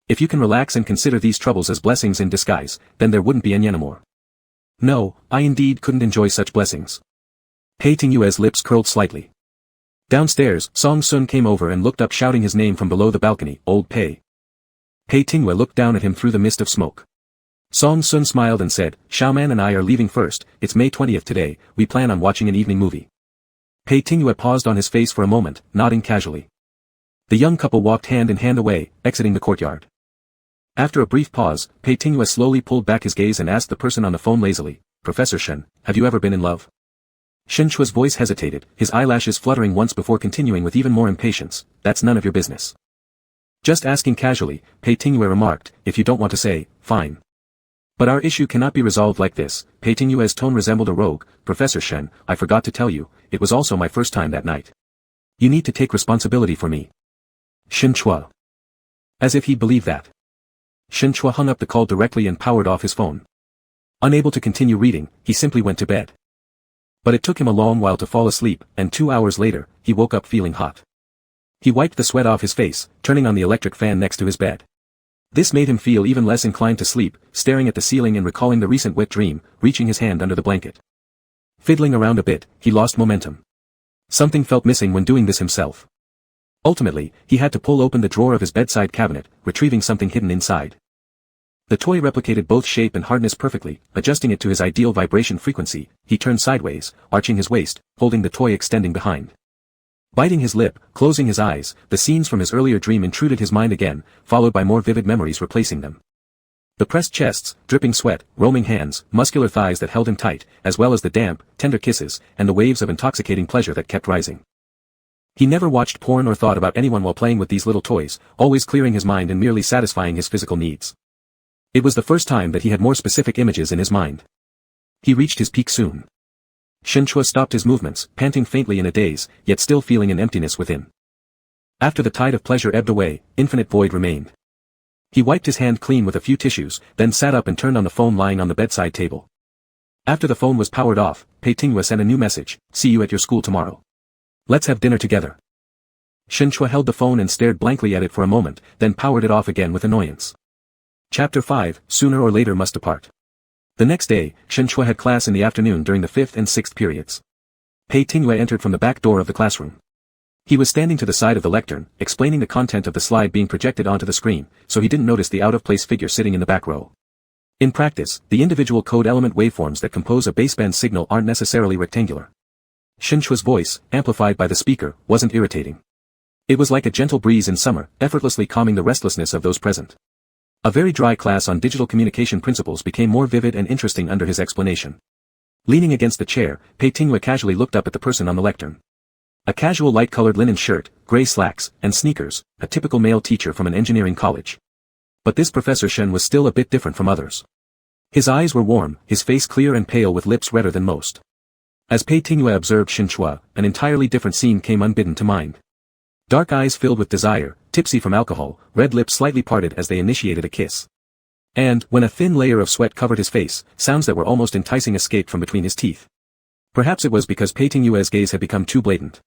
If you can relax and consider these troubles as blessings in disguise, then there wouldn't be any anymore. No, I indeed couldn't enjoy such blessings. Pei Tingyue's lips curled slightly. Downstairs, Song Sun came over and looked up shouting his name from below the balcony, Old Pei. Pei Tingyue looked down at him through the mist of smoke. Song Sun smiled and said, Xiaoman and I are leaving first, it's May 20th today, we plan on watching an evening movie. Pei Tingyue paused on his face for a moment, nodding casually. The young couple walked hand in hand away, exiting the courtyard. After a brief pause, Pei Tingyue slowly pulled back his gaze and asked the person on the phone lazily, Professor Shen, have you ever been in love? Shen Chua's voice hesitated, his eyelashes fluttering once before continuing with even more impatience, that's none of your business. Just asking casually, Pei Tingyue remarked, if you don't want to say, fine. But our issue cannot be resolved like this. Pei Tingyue's tone resembled a rogue. Professor Shen, I forgot to tell you, it was also my first time that night. You need to take responsibility for me. Shen Chua. As if he'd believe that. Shen Chua hung up the call directly and powered off his phone. Unable to continue reading, he simply went to bed. But it took him a long while to fall asleep, and 2 hours later, he woke up feeling hot. He wiped the sweat off his face, turning on the electric fan next to his bed. This made him feel even less inclined to sleep, staring at the ceiling and recalling the recent wet dream, reaching his hand under the blanket. Fiddling around a bit, he lost momentum. Something felt missing when doing this himself. Ultimately, he had to pull open the drawer of his bedside cabinet, retrieving something hidden inside. The toy replicated both shape and hardness perfectly, adjusting it to his ideal vibration frequency. He turned sideways, arching his waist, holding the toy extending behind. Biting his lip, closing his eyes, the scenes from his earlier dream intruded his mind again, followed by more vivid memories replacing them. The pressed chests, dripping sweat, roaming hands, muscular thighs that held him tight, as well as the damp, tender kisses, and the waves of intoxicating pleasure that kept rising. He never watched porn or thought about anyone while playing with these little toys, always clearing his mind and merely satisfying his physical needs. It was the first time that he had more specific images in his mind. He reached his peak soon. Shen Chua stopped his movements, panting faintly in a daze, yet still feeling an emptiness within. After the tide of pleasure ebbed away, infinite void remained. He wiped his hand clean with a few tissues, then sat up and turned on the phone lying on the bedside table. After the phone was powered off, Pei Tingyue sent a new message, see you at your school tomorrow. Let's have dinner together. Shen Chua held the phone and stared blankly at it for a moment, then powered it off again with annoyance. Chapter 5, Sooner or Later Must Depart. The next day, Shen Chua had class in the afternoon during the 5th and 6th periods. Pei Tingyue entered from the back door of the classroom. He was standing to the side of the lectern, explaining the content of the slide being projected onto the screen, so he didn't notice the out-of-place figure sitting in the back row. In practice, the individual code element waveforms that compose a baseband signal aren't necessarily rectangular. Shen Chua's voice, amplified by the speaker, wasn't irritating. It was like a gentle breeze in summer, effortlessly calming the restlessness of those present. A very dry class on digital communication principles became more vivid and interesting under his explanation. Leaning against the chair, Pei Tingyue casually looked up at the person on the lectern. A casual light-colored linen shirt, gray slacks, and sneakers, a typical male teacher from an engineering college. But this Professor Shen was still a bit different from others. His eyes were warm, his face clear and pale with lips redder than most. As Pei Tingyue observed Shen Chua, an entirely different scene came unbidden to mind. Dark eyes filled with desire, tipsy from alcohol, red lips slightly parted as they initiated a kiss. And, when a thin layer of sweat covered his face, sounds that were almost enticing escaped from between his teeth. Perhaps it was because Pei Tingyue's gaze had become too blatant.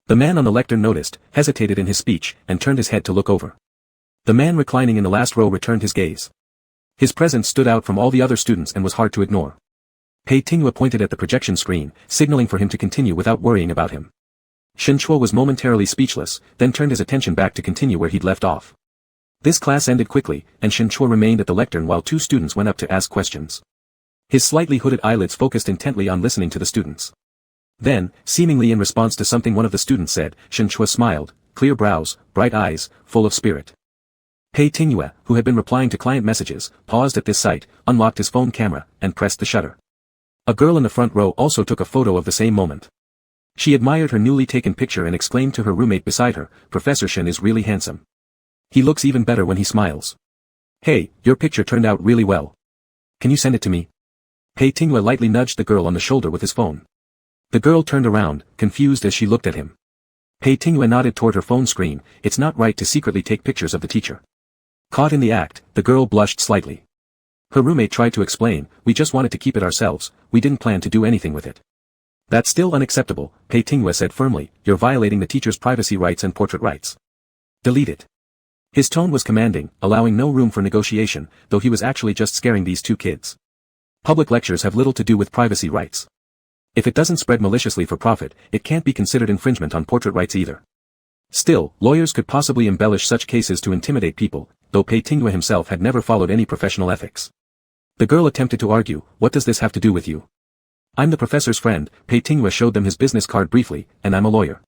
The man on the lectern noticed, hesitated in his speech, and turned his head to look over. The man reclining in the last row returned his gaze. His presence stood out from all the other students and was hard to ignore. Pei Tingyue pointed at the projection screen, signaling for him to continue without worrying about him. Shen Chua was momentarily speechless, then turned his attention back to continue where he'd left off. This class ended quickly, and Shen Chua remained at the lectern while two students went up to ask questions. His slightly hooded eyelids focused intently on listening to the students. Then, seemingly in response to something one of the students said, Shen Chua smiled, clear brows, bright eyes, full of spirit. Pei Tingyue, who had been replying to client messages, paused at this sight, unlocked his phone camera, and pressed the shutter. A girl in the front row also took a photo of the same moment. She admired her newly taken picture and exclaimed to her roommate beside her, Professor Shen is really handsome. He looks even better when he smiles. Hey, your picture turned out really well. Can you send it to me? Pei Tingyue lightly nudged the girl on the shoulder with his phone. The girl turned around, confused as she looked at him. Pei Tingyue nodded toward her phone screen, it's not right to secretly take pictures of the teacher. Caught in the act, the girl blushed slightly. Her roommate tried to explain, we just wanted to keep it ourselves, we didn't plan to do anything with it. That's still unacceptable, Pei Tingyue said firmly, you're violating the teacher's privacy rights and portrait rights. Delete it. His tone was commanding, allowing no room for negotiation, though he was actually just scaring these two kids. Public lectures have little to do with privacy rights. If it doesn't spread maliciously for profit, it can't be considered infringement on portrait rights either. Still, lawyers could possibly embellish such cases to intimidate people, though Pei Tingyue himself had never followed any professional ethics. The girl attempted to argue, what does this have to do with you? I'm the professor's friend, Pei Tingyue showed them his business card briefly, and I'm a lawyer.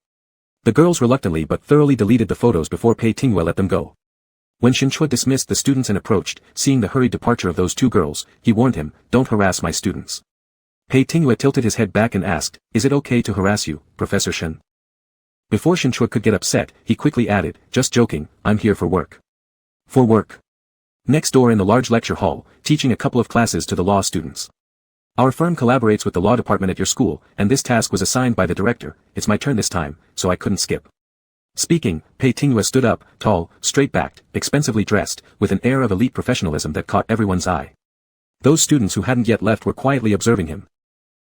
The girls reluctantly but thoroughly deleted the photos before Pei Tingyue let them go. When Shen Chua dismissed the students and approached, seeing the hurried departure of those two girls, he warned him, don't harass my students. Pei Tingyue tilted his head back and asked, is it okay to harass you, Professor Shen? Before Shen Chua could get upset, he quickly added, just joking, I'm here for work. For work. Next door in the large lecture hall, teaching a couple of classes to the law students. Our firm collaborates with the law department at your school, and this task was assigned by the director, it's my turn this time, so I couldn't skip. Speaking, Pei Tingyue stood up, tall, straight-backed, expensively dressed, with an air of elite professionalism that caught everyone's eye. Those students who hadn't yet left were quietly observing him.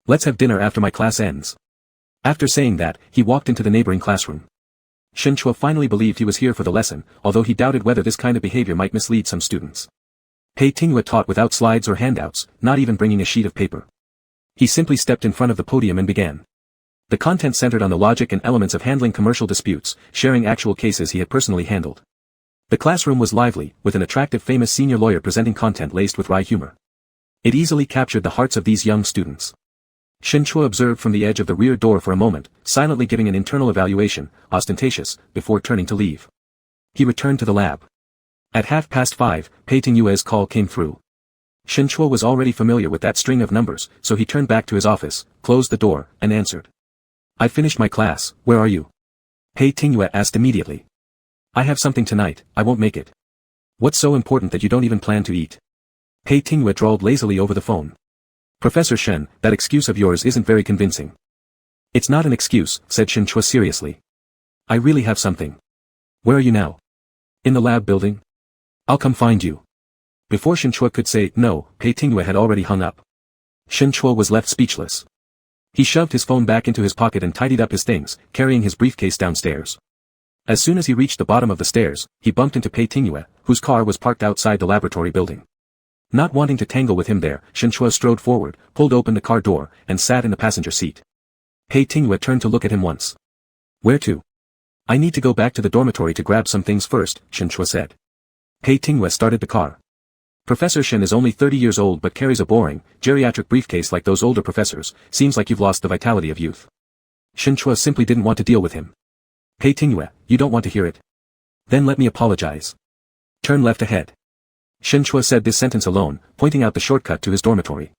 Let's have dinner after my class ends. After saying that, he walked into the neighboring classroom. Shen Chua finally believed he was here for the lesson, although he doubted whether this kind of behavior might mislead some students. Pei Tingyue taught without slides or handouts, not even bringing a sheet of paper. He simply stepped in front of the podium and began. The content centered on the logic and elements of handling commercial disputes, sharing actual cases he had personally handled. The classroom was lively, with an attractive famous senior lawyer presenting content laced with wry humor. It easily captured the hearts of these young students. Shen Chua observed from the edge of the rear door for a moment, silently giving an internal evaluation, ostentatious, before turning to leave. He returned to the lab. At 5:30, Pei Tingyue's call came through. Shen Chua was already familiar with that string of numbers, so he turned back to his office, closed the door, and answered. I finished my class, where are you? Pei Tingyue asked immediately. I have something tonight, I won't make it. What's so important that you don't even plan to eat? Pei Tingyue drawled lazily over the phone. Professor Shen, that excuse of yours isn't very convincing. It's not an excuse, said Shen Chua seriously. I really have something. Where are you now? In the lab building? I'll come find you. Before Shen Chua could say no, Pei Tingyue had already hung up. Shen Chua was left speechless. He shoved his phone back into his pocket and tidied up his things, carrying his briefcase downstairs. As soon as he reached the bottom of the stairs, he bumped into Pei Tingyue, whose car was parked outside the laboratory building. Not wanting to tangle with him there, Shen Chua strode forward, pulled open the car door, and sat in the passenger seat. Pei Tingyue turned to look at him once. Where to? I need to go back to the dormitory to grab some things first, Shen Chua said. Pei Tingyue started the car. Professor Shen is only 30 years old but carries a boring, geriatric briefcase like those older professors. Seems like you've lost the vitality of youth. Shen Chua simply didn't want to deal with him. Pei Tingyue, you don't want to hear it? Then let me apologize. Turn left ahead. Shen Chua said this sentence alone, pointing out the shortcut to his dormitory.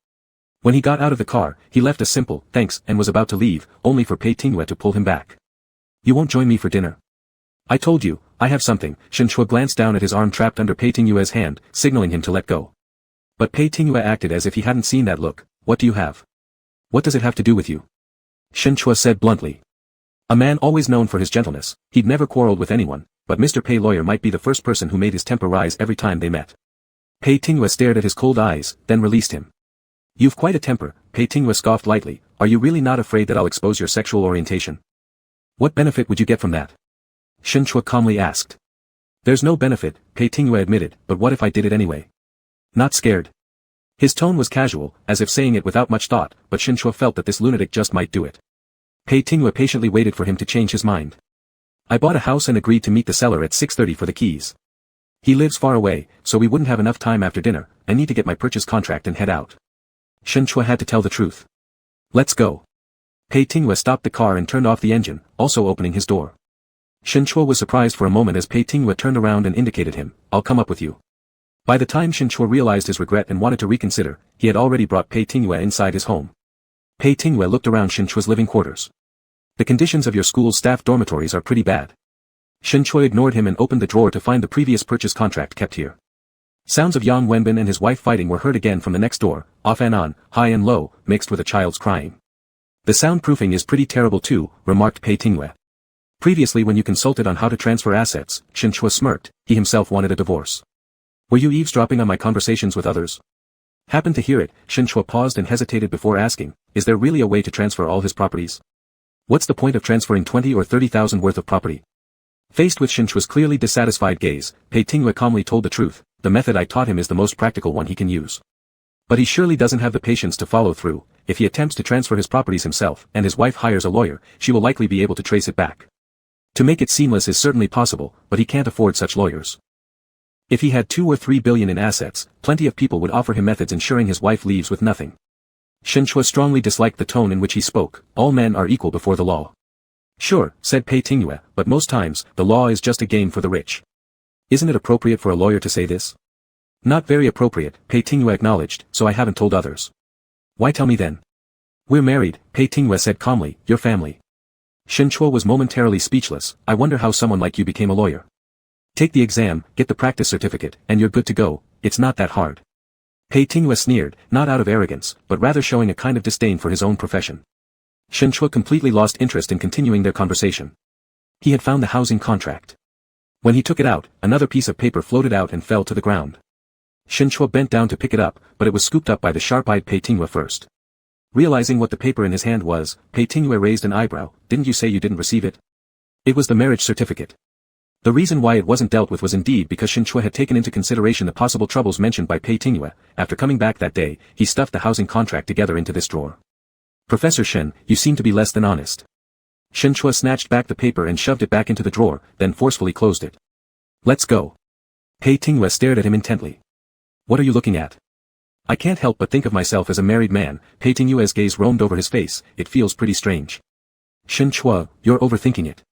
When he got out of the car, he left a simple, thanks, and was about to leave, only for Pei Tingyue to pull him back. You won't join me for dinner. I told you, I have something. Shen Chua glanced down at his arm trapped under Pei Tingyue's hand, signaling him to let go. But Pei Tingyue acted as if he hadn't seen that look. What do you have? What does it have to do with you? Shen Chua said bluntly. A man always known for his gentleness, he'd never quarreled with anyone, but Mr. Pei lawyer might be the first person who made his temper rise every time they met. Pei Tingyue stared at his cold eyes, then released him. You've quite a temper, Pei Tingyue scoffed lightly. Are you really not afraid that I'll expose your sexual orientation? What benefit would you get from that? Shen Chua calmly asked. There's no benefit, Pei Tingyue admitted, but what if I did it anyway? Not scared. His tone was casual, as if saying it without much thought, but Shen Chua felt that this lunatic just might do it. Pei Tingyue patiently waited for him to change his mind. I bought a house and agreed to meet the seller at 6:30 for the keys. He lives far away, so we wouldn't have enough time after dinner. I need to get my purchase contract and head out. Shen Chua had to tell the truth. Let's go. Pei Tingyue stopped the car and turned off the engine, also opening his door. Shen Chua was surprised for a moment as Pei Tingyue turned around and indicated him. I'll come up with you. By the time Shen Chua realized his regret and wanted to reconsider, he had already brought Pei Tingyue inside his home. Pei Tingyue looked around Shen Chua's living quarters. The conditions of your school's staff dormitories are pretty bad. Shen Chua ignored him and opened the drawer to find the previous purchase contract kept here. Sounds of Yang Wenbin and his wife fighting were heard again from the next door, off and on, high and low, mixed with a child's crying. The soundproofing is pretty terrible too, remarked Pei Tingyue. Previously when you consulted on how to transfer assets, Shen Chua smirked. He himself wanted a divorce. Were you eavesdropping on my conversations with others? Happened to hear it. Shen Chua paused and hesitated before asking, is there really a way to transfer all his properties? What's the point of transferring 20 or 30,000 worth of property? Faced with Shen Chua's clearly dissatisfied gaze, Pei Tingyue calmly told the truth. The method I taught him is the most practical one he can use. But he surely doesn't have the patience to follow through. If he attempts to transfer his properties himself and his wife hires a lawyer, she will likely be able to trace it back. To make it seamless is certainly possible, but he can't afford such lawyers. If he had 2 or 3 billion in assets, plenty of people would offer him methods ensuring his wife leaves with nothing. Shen Chua strongly disliked the tone in which he spoke. All men are equal before the law. Sure, said Pei Tingyue, but most times, the law is just a game for the rich. Isn't it appropriate for a lawyer to say this? Not very appropriate, Pei Tingyue acknowledged, so I haven't told others. Why tell me then? We're married, Pei Tingyue said calmly, your family. Shen Chua was momentarily speechless. I wonder how someone like you became a lawyer. Take the exam, get the practice certificate, and you're good to go. It's not that hard. Pei Tingyue sneered, not out of arrogance, but rather showing a kind of disdain for his own profession. Shen Chua completely lost interest in continuing their conversation. He had found the housing contract. When he took it out, another piece of paper floated out and fell to the ground. Shen Chua bent down to pick it up, but it was scooped up by the sharp-eyed Pei Tingyue first. Realizing what the paper in his hand was, Pei Tingyue raised an eyebrow. Didn't you say you didn't receive it? It was the marriage certificate. The reason why it wasn't dealt with was indeed because Shen Chua had taken into consideration the possible troubles mentioned by Pei Tingyue. After coming back that day, he stuffed the housing contract together into this drawer. Professor Shen, you seem to be less than honest. Shen Chua snatched back the paper and shoved it back into the drawer, then forcefully closed it. Let's go. Pei Tingyue stared at him intently. What are you looking at? I can't help but think of myself as a married man. Pei Tingyue's gaze roamed over his face. It feels pretty strange. Shen Chua, you're overthinking it.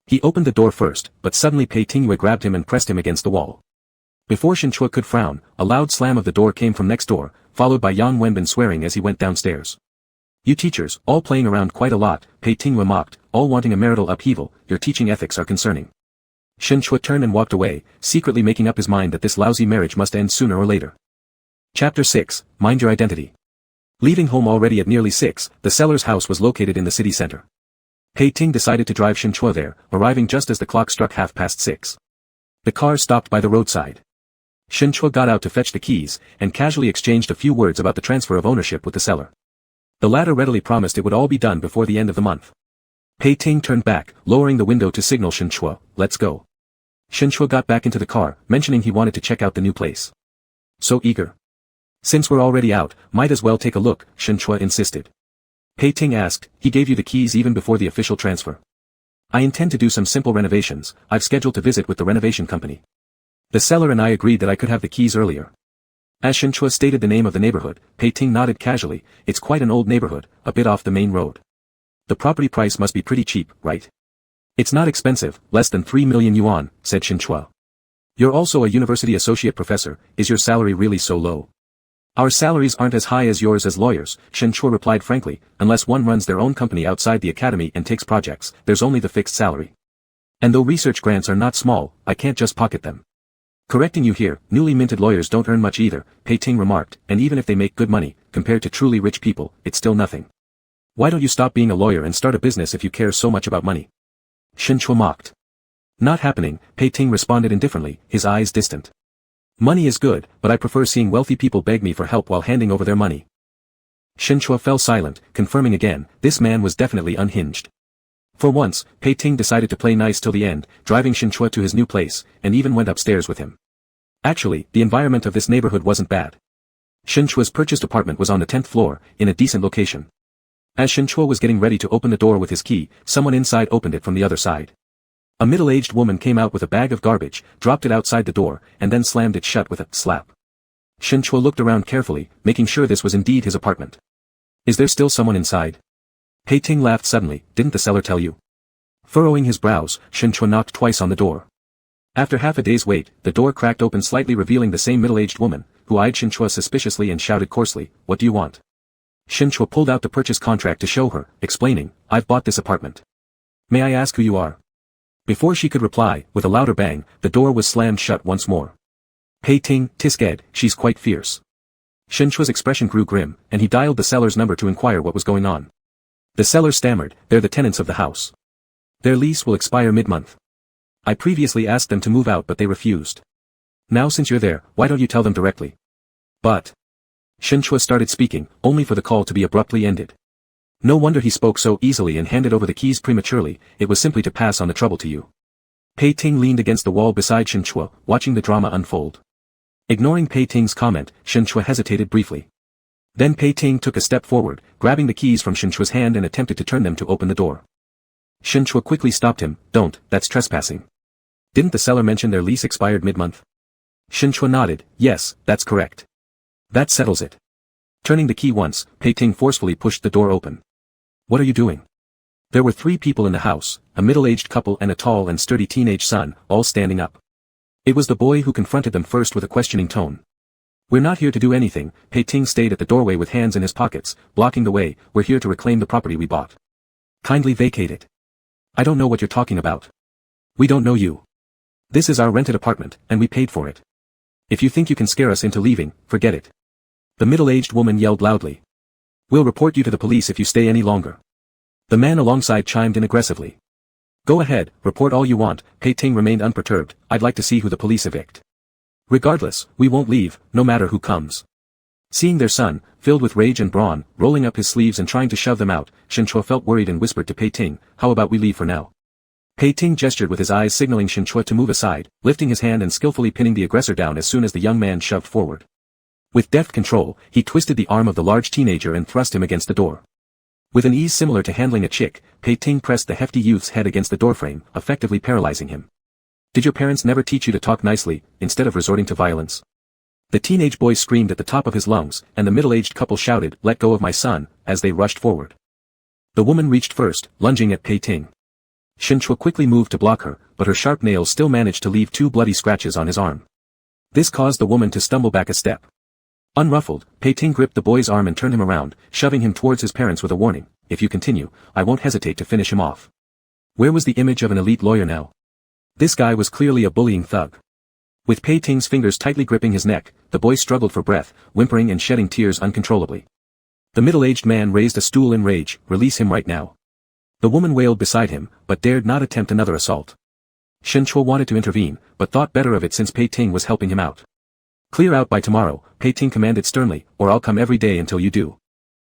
He opened the door first, but suddenly Pei Tingyue grabbed him and pressed him against the wall. Before Shen Chua could frown, a loud slam of the door came from next door, followed by Yang Wenbin swearing as he went downstairs. You teachers, all playing around quite a lot, Pei Tingyue mocked, all wanting a marital upheaval. Your teaching ethics are concerning. Shen Chua turned and walked away, secretly making up his mind that this lousy marriage must end sooner or later. Chapter 6, Mind Your Identity. Leaving home already at nearly 6, the seller's house was located in the city center. Pei Ting decided to drive Shen Chua there, arriving just as the clock struck 6:30. The car stopped by the roadside. Shin Chua got out to fetch the keys, and casually exchanged a few words about the transfer of ownership with the seller. The latter readily promised it would all be done before the end of the month. Pei Ting turned back, lowering the window to signal Shin Chua, "Let's go." Shin Chua got back into the car, mentioning he wanted to check out the new place. "So eager. Since we're already out, might as well take a look," Shin Chua insisted. Pei Ting asked, "He gave you the keys even before the official transfer?" "I intend to do some simple renovations. I've scheduled to visit with the renovation company. The seller and I agreed that I could have the keys earlier." As Shin Chua stated the name of the neighborhood, Pei Ting nodded casually. "It's quite an old neighborhood, a bit off the main road. The property price must be pretty cheap, right?" "It's not expensive, less than 3 million yuan, said Shin Chua. "You're also a university associate professor, is your salary really so low?" "Our salaries aren't as high as yours as lawyers," Shin Chua replied frankly, "unless one runs their own company outside the academy and takes projects, there's only the fixed salary. And though research grants are not small, I can't just pocket them." "Correcting you here, newly minted lawyers don't earn much either," Pei Ting remarked, "and even if they make good money, compared to truly rich people, it's still nothing. Why don't you stop being a lawyer and start a business if you care so much about money?" Shin Chua mocked. "Not happening," Pei Ting responded indifferently, his eyes distant. "Money is good, but I prefer seeing wealthy people beg me for help while handing over their money." Shin Chua fell silent, confirming again, this man was definitely unhinged. For once, Pei Ting decided to play nice till the end, driving Shin Chua to his new place, and even went upstairs with him. Actually, the environment of this neighborhood wasn't bad. Shin Chua's purchased apartment was on the 10th floor, in a decent location. As Shin Chua was getting ready to open the door with his key, someone inside opened it from the other side. A middle-aged woman came out with a bag of garbage, dropped it outside the door, and then slammed it shut with a slap. Shin Chua looked around carefully, making sure this was indeed his apartment. "Is there still someone inside?" Pei Ting laughed suddenly. "Didn't the seller tell you?" Furrowing his brows, Shin Chua knocked twice on the door. After half a day's wait, the door cracked open slightly, revealing the same middle-aged woman, who eyed Shin Chua suspiciously and shouted coarsely, "What do you want?" Shin Chua pulled out the purchase contract to show her, explaining, "I've bought this apartment. May I ask who you are?" Before she could reply, with a louder bang, the door was slammed shut once more. "Pei Ting, Tisked, she's quite fierce." Shin Chua's expression grew grim, and he dialed the seller's number to inquire what was going on. The seller stammered, "They're the tenants of the house. Their lease will expire mid-month. I previously asked them to move out but they refused. Now since you're there, why don't you tell them directly?" "But..." Shin Chua started speaking, only for the call to be abruptly ended. No wonder he spoke so easily and handed over the keys prematurely, it was simply to pass on the trouble to you. Pei Ting leaned against the wall beside Shin Chua, watching the drama unfold. Ignoring Pei Ting's comment, Shin Chua hesitated briefly. Then Pei Ting took a step forward, grabbing the keys from Shin Chua's hand and attempted to turn them to open the door. Shin Chua quickly stopped him. "Don't, that's trespassing. Didn't the seller mention their lease expired mid-month?" Shin Chua nodded. "Yes, that's correct. That settles it." Turning the key once, Pei Ting forcefully pushed the door open. "What are you doing?" There were 3 people in the house, a middle-aged couple and a tall and sturdy teenage son, all standing up. It was the boy who confronted them first with a questioning tone. "We're not here to do anything," Pei Ting stayed at the doorway with hands in his pockets, blocking the way. "We're here to reclaim the property we bought. Kindly vacate it." "I don't know what you're talking about." "We don't know you. This is our rented apartment, and we paid for it. If you think you can scare us into leaving, forget it." The middle-aged woman yelled loudly. "We'll report you to the police if you stay any longer." The man alongside chimed in aggressively. "Go ahead, report all you want." Pei Ting remained unperturbed. "I'd like to see who the police evict. Regardless, we won't leave, no matter who comes." Seeing their son, filled with rage and brawn, rolling up his sleeves and trying to shove them out, Shin Chua felt worried and whispered to Pei Ting, "How about we leave for now?" Pei Ting gestured with his eyes signaling Shin Chua to move aside, lifting his hand and skillfully pinning the aggressor down as soon as the young man shoved forward. With deft control, he twisted the arm of the large teenager and thrust him against the door. With an ease similar to handling a chick, Pei Ting pressed the hefty youth's head against the doorframe, effectively paralyzing him. "Did your parents never teach you to talk nicely, instead of resorting to violence?" The teenage boy screamed at the top of his lungs, and the middle-aged couple shouted, "Let go of my son," as they rushed forward. The woman reached first, lunging at Pei Ting. Shin Chua quickly moved to block her, but her sharp nails still managed to leave 2 bloody scratches on his arm. This caused the woman to stumble back a step. Unruffled, Pei Ting gripped the boy's arm and turned him around, shoving him towards his parents with a warning, "If you continue, I won't hesitate to finish him off." Where was the image of an elite lawyer now? This guy was clearly a bullying thug. With Pei Ting's fingers tightly gripping his neck, the boy struggled for breath, whimpering and shedding tears uncontrollably. The middle-aged man raised a stool in rage. "Release him right now." The woman wailed beside him, but dared not attempt another assault. Shin Chua wanted to intervene, but thought better of it since Pei Ting was helping him out. Clear out by tomorrow, Pei Ting commanded sternly, or I'll come every day until you do.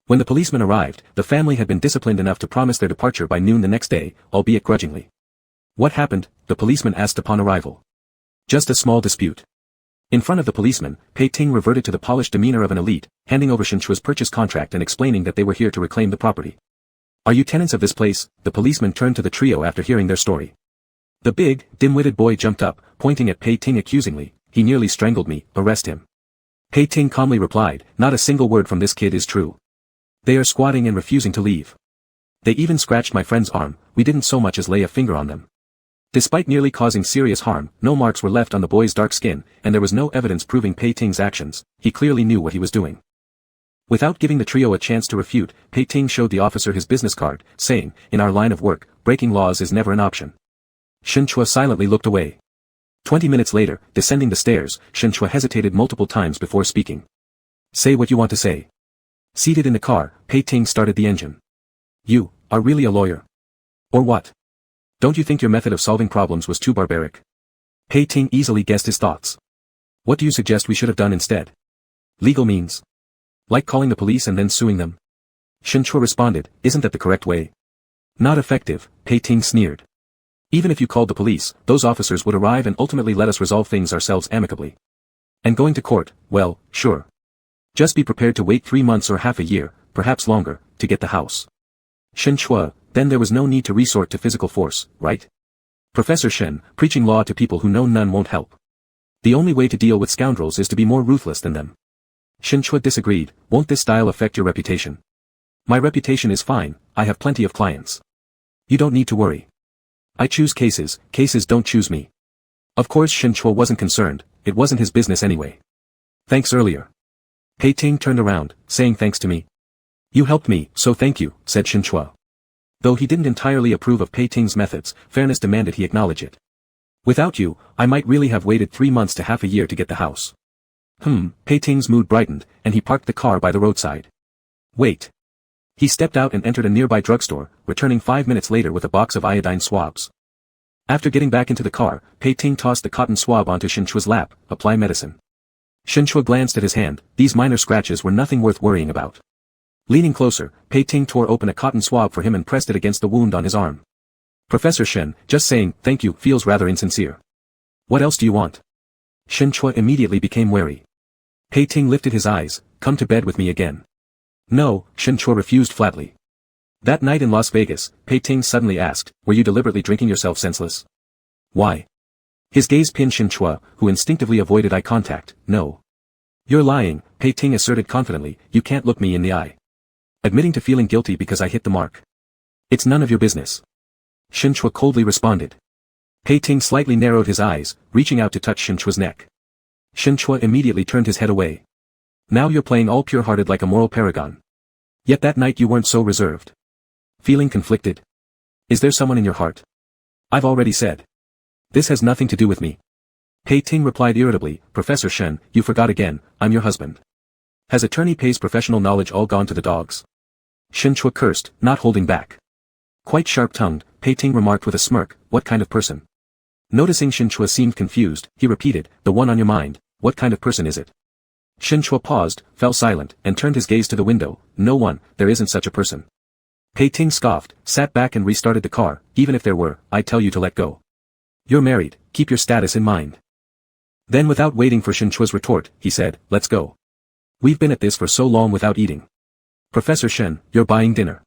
When the policeman arrived, the family had been disciplined enough to promise their departure by noon the next day, albeit grudgingly. What happened? The policeman asked upon arrival. Just a small dispute. In front of the policeman, Pei Ting reverted to the polished demeanor of an elite, handing over Shinchua's purchase contract and explaining that they were here to reclaim the property. Are you tenants of this place? The policeman turned to the trio after hearing their story. The big, dim-witted boy jumped up, pointing at Pei Ting accusingly. He nearly strangled me, arrest him. Pei Ting calmly replied, not a single word from this kid is true. They are squatting and refusing to leave. They even scratched my friend's arm, we didn't so much as lay a finger on them. Despite nearly causing serious harm, no marks were left on the boy's dark skin, and there was no evidence proving Pei Ting's actions. He clearly knew what he was doing. Without giving the trio a chance to refute, Pei Ting showed the officer his business card, saying, in our line of work, breaking laws is never an option. Shinchua silently looked away. 20 minutes later, descending the stairs, Shinchua hesitated multiple times before speaking. Say what you want to say. Seated in the car, Pei Ting started the engine. You are really a lawyer? Or what? Don't you think your method of solving problems was too barbaric? Pei Ting easily guessed his thoughts. What do you suggest we should have done instead? Legal means. Like calling the police and then suing them? Shinchua responded, isn't that the correct way? Not effective, Pei Ting sneered. Even if you called the police, those officers would arrive and ultimately let us resolve things ourselves amicably. And going to court, well, sure. Just be prepared to wait 3 months or half a year, perhaps longer, to get the house. Shinchua, then there was no need to resort to physical force, right? Professor Shen, preaching law to people who know none won't help. The only way to deal with scoundrels is to be more ruthless than them. Shinchua disagreed, won't this style affect your reputation? My reputation is fine, I have plenty of clients. You don't need to worry. I choose cases, cases don't choose me. Of course Shinchua wasn't concerned, it wasn't his business anyway. Thanks earlier. Pei Ting turned around, saying thanks to me. You helped me, so thank you, said Shinchua. Though he didn't entirely approve of Pei Ting's methods, fairness demanded he acknowledge it. Without you, I might really have waited 3 months to half a year to get the house. Pei Ting's mood brightened, and he parked the car by the roadside. Wait. He stepped out and entered a nearby drugstore, returning 5 minutes later with a box of iodine swabs. After getting back into the car, Pei Ting tossed the cotton swab onto Shinchua's lap, apply medicine. Shinchua glanced at his hand, these minor scratches were nothing worth worrying about. Leaning closer, Pei Ting tore open a cotton swab for him and pressed it against the wound on his arm. Professor Shen, just saying, thank you, feels rather insincere. What else do you want? Shinchua immediately became wary. Pei Ting lifted his eyes, come to bed with me again. No, Shinchua refused flatly. That night in Las Vegas, Pei Ting suddenly asked, were you deliberately drinking yourself senseless? Why? His gaze pinned Shinchua, who instinctively avoided eye contact, no. You're lying, Pei Ting asserted confidently, you can't look me in the eye. Admitting to feeling guilty because I hit the mark. It's none of your business. Shinchua coldly responded. Pei Ting slightly narrowed his eyes, reaching out to touch Shinchua's neck. Shinchua immediately turned his head away. Now you're playing all pure-hearted like a moral paragon. Yet that night you weren't so reserved. Feeling conflicted? Is there someone in your heart? I've already said. This has nothing to do with me. Pei Ting replied irritably, Professor Shen, you forgot again, I'm your husband. Has attorney Pei's professional knowledge all gone to the dogs? Shinchua cursed, not holding back. Quite sharp-tongued, Pei Ting remarked with a smirk, what kind of person? Noticing Shinchua seemed confused, he repeated, the one on your mind, what kind of person is it? Shinchua paused, fell silent, and turned his gaze to the window, no one, there isn't such a person. Pei Ting scoffed, sat back and restarted the car, even if there were, I'd tell you to let go. You're married, keep your status in mind. Then without waiting for Shinchua's retort, he said, let's go. We've been at this for so long without eating. Professor Shen, you're buying dinner.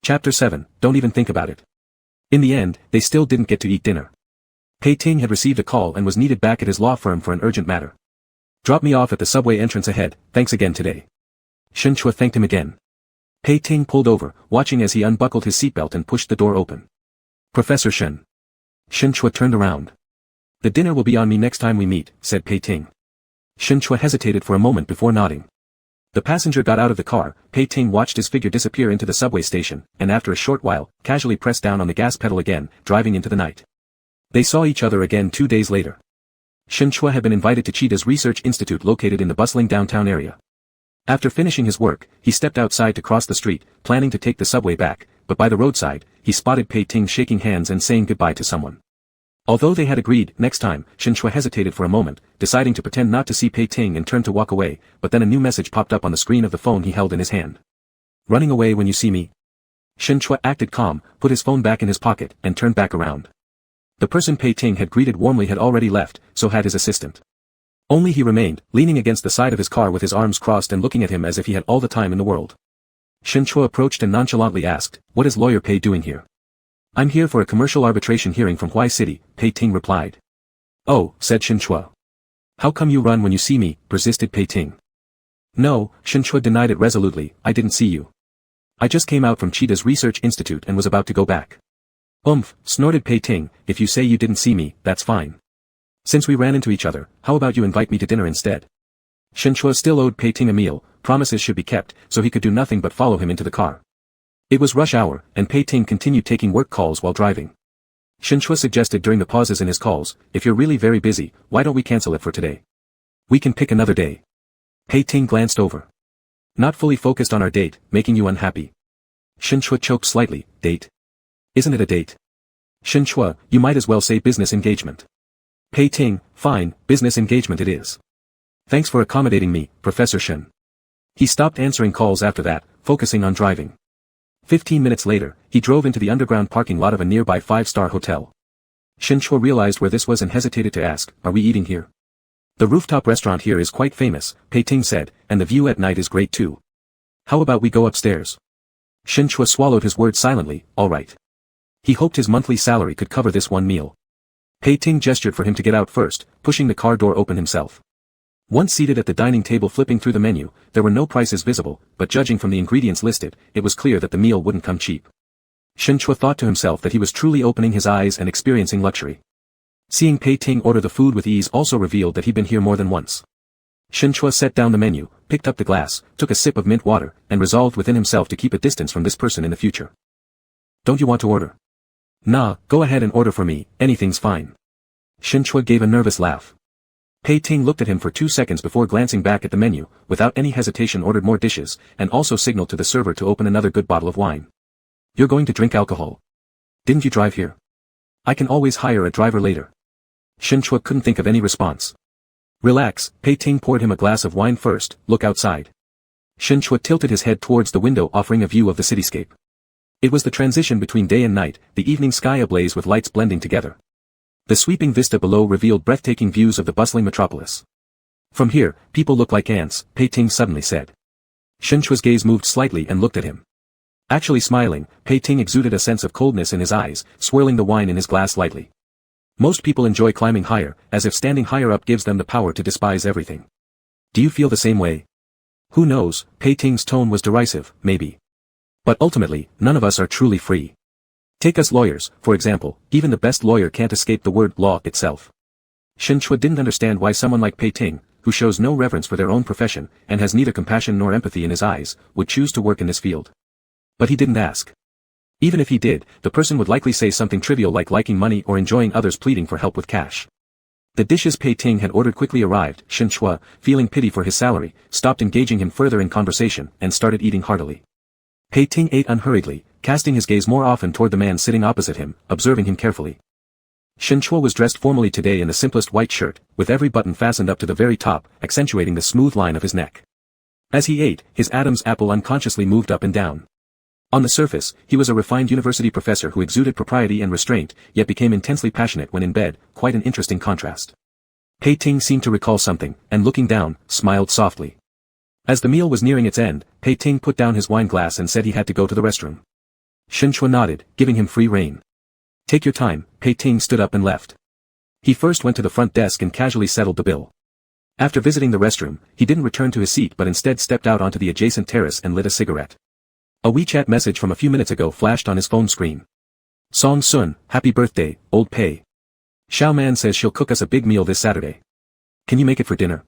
Chapter 7, don't even think about it. In the end, they still didn't get to eat dinner. Pei Ting had received a call and was needed back at his law firm for an urgent matter. Drop me off at the subway entrance ahead, thanks again today. Shinchua thanked him again. Pei Ting pulled over, watching as he unbuckled his seatbelt and pushed the door open. Professor Shen. Shinchua turned around. The dinner will be on me next time we meet, said Pei Ting. Shinchua hesitated for a moment before nodding. The passenger got out of the car, Pei Ting watched his figure disappear into the subway station, and after a short while, casually pressed down on the gas pedal again, driving into the night. They saw each other again 2 days later. Shinchua had been invited to Cheetah's research institute located in the bustling downtown area. After finishing his work, he stepped outside to cross the street, planning to take the subway back, but by the roadside, he spotted Pei Ting shaking hands and saying goodbye to someone. Although they had agreed, next time, Shin Chua hesitated for a moment, deciding to pretend not to see Pei Ting and turned to walk away, but then a new message popped up on the screen of the phone he held in his hand. Running away when you see me? Shin Chua acted calm, put his phone back in his pocket, and turned back around. The person Pei Ting had greeted warmly had already left, so had his assistant. Only he remained, leaning against the side of his car with his arms crossed and looking at him as if he had all the time in the world. Shin Chua approached and nonchalantly asked, "What is lawyer Pei doing here?" "I'm here for a commercial arbitration hearing from Huai City," Pei Ting replied. "Oh," said Shin Chua. "How come you run when you see me?" persisted Pei Ting. "No," Shin Chua denied it resolutely, "I didn't see you. I just came out from Cheetah's Research Institute and was about to go back." Snorted Pei Ting, "if you say you didn't see me, that's fine. Since we ran into each other, how about you invite me to dinner instead?" Shin Chua still owed Pei Ting a meal, promises should be kept, so he could do nothing but follow him into the car. It was rush hour, and Pei Ting continued taking work calls while driving. Shin Chua suggested during the pauses in his calls, "If you're really very busy, why don't we cancel it for today? We can pick another day." Pei Ting glanced over. "Not fully focused on our date, making you unhappy." Shin Chua choked slightly. "Date? Isn't it a date?" "Shin Chua, you might as well say business engagement." Pei Ting, "Fine, business engagement it is. Thanks for accommodating me, Professor Shin." He stopped answering calls after that, focusing on driving. 15 minutes later, he drove into the underground parking lot of a nearby 5-star hotel. Shin Chua realized where this was and hesitated to ask, "Are we eating here?" "The rooftop restaurant here is quite famous," Pei Ting said, "and the view at night is great too. How about we go upstairs?" Shin Chua swallowed his words silently, "All right." He hoped his monthly salary could cover this one meal. Pei Ting gestured for him to get out first, pushing the car door open himself. Once seated at the dining table flipping through the menu, there were no prices visible, but judging from the ingredients listed, it was clear that the meal wouldn't come cheap. Shin Chua thought to himself that he was truly opening his eyes and experiencing luxury. Seeing Pei Ting order the food with ease also revealed that he'd been here more than once. Shin Chua set down the menu, picked up the glass, took a sip of mint water, and resolved within himself to keep a distance from this person in the future. "Don't you want to order?" "Nah, go ahead and order for me, anything's fine." Shin Chua gave a nervous laugh. Pei Ting looked at him for 2 seconds before glancing back at the menu, without any hesitation ordered more dishes, and also signaled to the server to open another good bottle of wine. "You're going to drink alcohol? Didn't you drive here? I can always hire a driver later." Shin Chua couldn't think of any response. "Relax," Pei Ting poured him a glass of wine first, "look outside." Shin Chua tilted his head towards the window offering a view of the cityscape. It was the transition between day and night, the evening sky ablaze with lights blending together. The sweeping vista below revealed breathtaking views of the bustling metropolis. "From here, people look like ants," Pei Ting suddenly said. Shin Chua's gaze moved slightly and looked at him. Actually smiling, Pei Ting exuded a sense of coldness in his eyes, swirling the wine in his glass lightly. "Most people enjoy climbing higher, as if standing higher up gives them the power to despise everything. Do you feel the same way?" "Who knows," Pei Ting's tone was derisive, "maybe. But ultimately, none of us are truly free. Take us lawyers, for example, even the best lawyer can't escape the word law itself." Shin Chua didn't understand why someone like Pei Ting, who shows no reverence for their own profession, and has neither compassion nor empathy in his eyes, would choose to work in this field. But he didn't ask. Even if he did, the person would likely say something trivial like liking money or enjoying others pleading for help with cash. The dishes Pei Ting had ordered quickly arrived. Shin Chua, feeling pity for his salary, stopped engaging him further in conversation, and started eating heartily. Pei Ting ate unhurriedly, casting his gaze more often toward the man sitting opposite him, observing him carefully. Shin Chua was dressed formally today in the simplest white shirt, with every button fastened up to the very top, accentuating the smooth line of his neck. As he ate, his Adam's apple unconsciously moved up and down. On the surface, he was a refined university professor who exuded propriety and restraint, yet became intensely passionate when in bed, quite an interesting contrast. Pei Ting seemed to recall something, and looking down, smiled softly. As the meal was nearing its end, Pei Ting put down his wine glass and said he had to go to the restroom. Shin Chua nodded, giving him free rein. "Take your time." Pei Ting stood up and left. He first went to the front desk and casually settled the bill. After visiting the restroom, he didn't return to his seat but instead stepped out onto the adjacent terrace and lit a cigarette. A WeChat message from a few minutes ago flashed on his phone screen. "Song Sun, happy birthday, old Pei. Xiao Man says she'll cook us a big meal this Saturday. Can you make it for dinner?"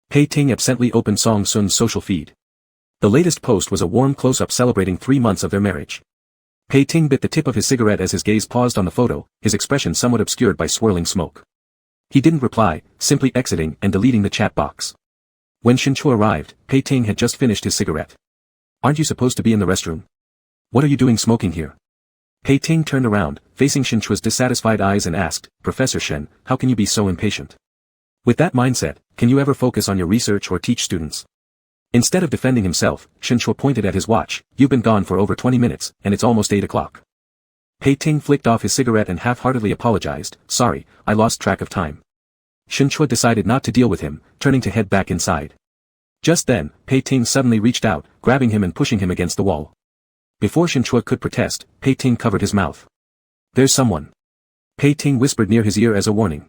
Pei Ting absently opened Song Sun's social feed. The latest post was a warm close-up celebrating 3 months of their marriage. Pei Ting bit the tip of his cigarette as his gaze paused on the photo, his expression somewhat obscured by swirling smoke. He didn't reply, simply exiting and deleting the chat box. When Shin Chua arrived, Pei Ting had just finished his cigarette. "Aren't you supposed to be in the restroom? What are you doing smoking here?" Pei Ting turned around, facing Shen Chua's dissatisfied eyes and asked, Professor Shen, how can you be so impatient? With that mindset, can you ever focus on your research or teach students? Instead of defending himself, Shen Chua pointed at his watch. You've been gone for over 20 minutes, and it's almost 8 o'clock. Pei Ting flicked off his cigarette and half-heartedly apologized, sorry, I lost track of time. Shen Chua decided not to deal with him, turning to head back inside. Just then, Pei Ting suddenly reached out, grabbing him and pushing him against the wall. Before Shen Chua could protest, Pei Ting covered his mouth. There's someone. Pei Ting whispered near his ear as a warning.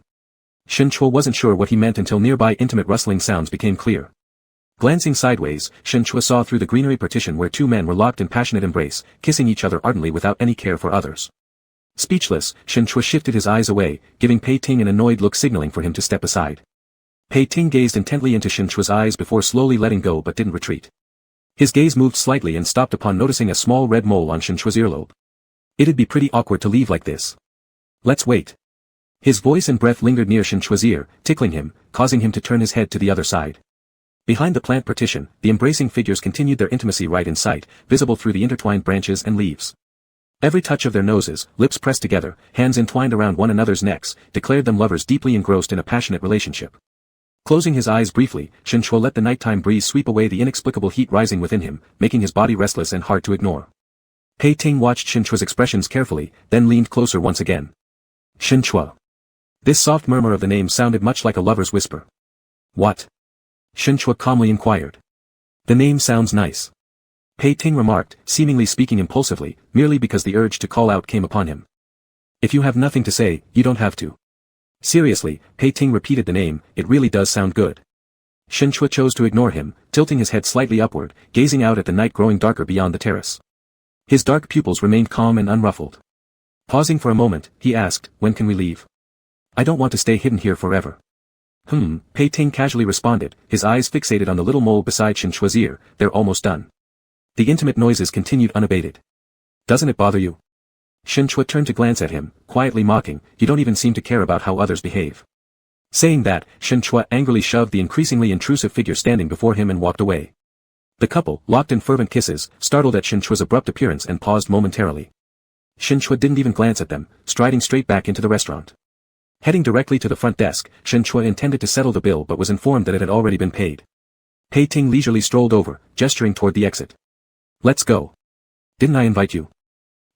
Shen Chua wasn't sure what he meant until nearby intimate rustling sounds became clear. Glancing sideways, Shen Chua saw through the greenery partition where two men were locked in passionate embrace, kissing each other ardently without any care for others. Speechless, Shen Chua shifted his eyes away, giving Pei Ting an annoyed look signaling for him to step aside. Pei Ting gazed intently into Shen Chua's eyes before slowly letting go but didn't retreat. His gaze moved slightly and stopped upon noticing a small red mole on Shen Chua's earlobe. It'd be pretty awkward to leave like this. Let's wait. His voice and breath lingered near Shen Chua's ear, tickling him, causing him to turn his head to the other side. Behind the plant partition, the embracing figures continued their intimacy right in sight, visible through the intertwined branches and leaves. Every touch of their noses, lips pressed together, hands entwined around one another's necks, declared them lovers deeply engrossed in a passionate relationship. Closing his eyes briefly, Shen Chua let the nighttime breeze sweep away the inexplicable heat rising within him, making his body restless and hard to ignore. Pei Ting watched Shen Chua's expressions carefully, then leaned closer once again. Shen Chua. This soft murmur of the name sounded much like a lover's whisper. What? Shen Chua calmly inquired. The name sounds nice. Pei Ting remarked, seemingly speaking impulsively, merely because the urge to call out came upon him. If you have nothing to say, you don't have to. Seriously, Pei Ting repeated the name, it really does sound good. Shen Chua chose to ignore him, tilting his head slightly upward, gazing out at the night growing darker beyond the terrace. His dark pupils remained calm and unruffled. Pausing for a moment, he asked, when can we leave? I don't want to stay hidden here forever. Pei Ting casually responded, his eyes fixated on the little mole beside Shen Chua's ear, they're almost done. The intimate noises continued unabated. Doesn't it bother you? Shen Chua turned to glance at him, quietly mocking, you don't even seem to care about how others behave. Saying that, Shen Chua angrily shoved the increasingly intrusive figure standing before him and walked away. The couple, locked in fervent kisses, startled at Shen Chua's abrupt appearance and paused momentarily. Shen Chua didn't even glance at them, striding straight back into the restaurant. Heading directly to the front desk, Shen Chua intended to settle the bill but was informed that it had already been paid. Pei Ting leisurely strolled over, gesturing toward the exit. Let's go. Didn't I invite you?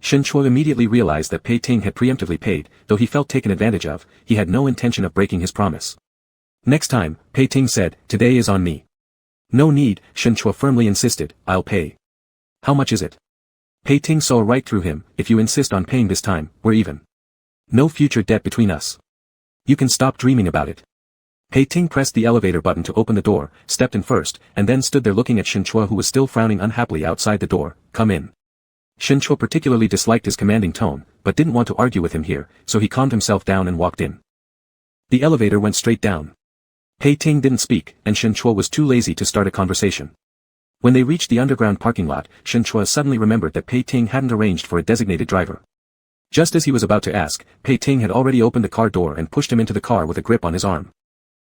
Shen Chua immediately realized that Pei Ting had preemptively paid, though he felt taken advantage of, he had no intention of breaking his promise. Next time, Pei Ting said, today is on me. No need, Shen Chua firmly insisted, I'll pay. How much is it? Pei Ting saw right through him, if you insist on paying this time, we're even. No future debt between us. You can stop dreaming about it. Pei Ting pressed the elevator button to open the door, stepped in first, and then stood there looking at Shen Chua who was still frowning unhappily outside the door, come in. Shen Chua particularly disliked his commanding tone, but didn't want to argue with him here, so he calmed himself down and walked in. The elevator went straight down. Pei Ting didn't speak, and Shen Chua was too lazy to start a conversation. When they reached the underground parking lot, Shen Chua suddenly remembered that Pei Ting hadn't arranged for a designated driver. Just as he was about to ask, Pei Ting had already opened the car door and pushed him into the car with a grip on his arm.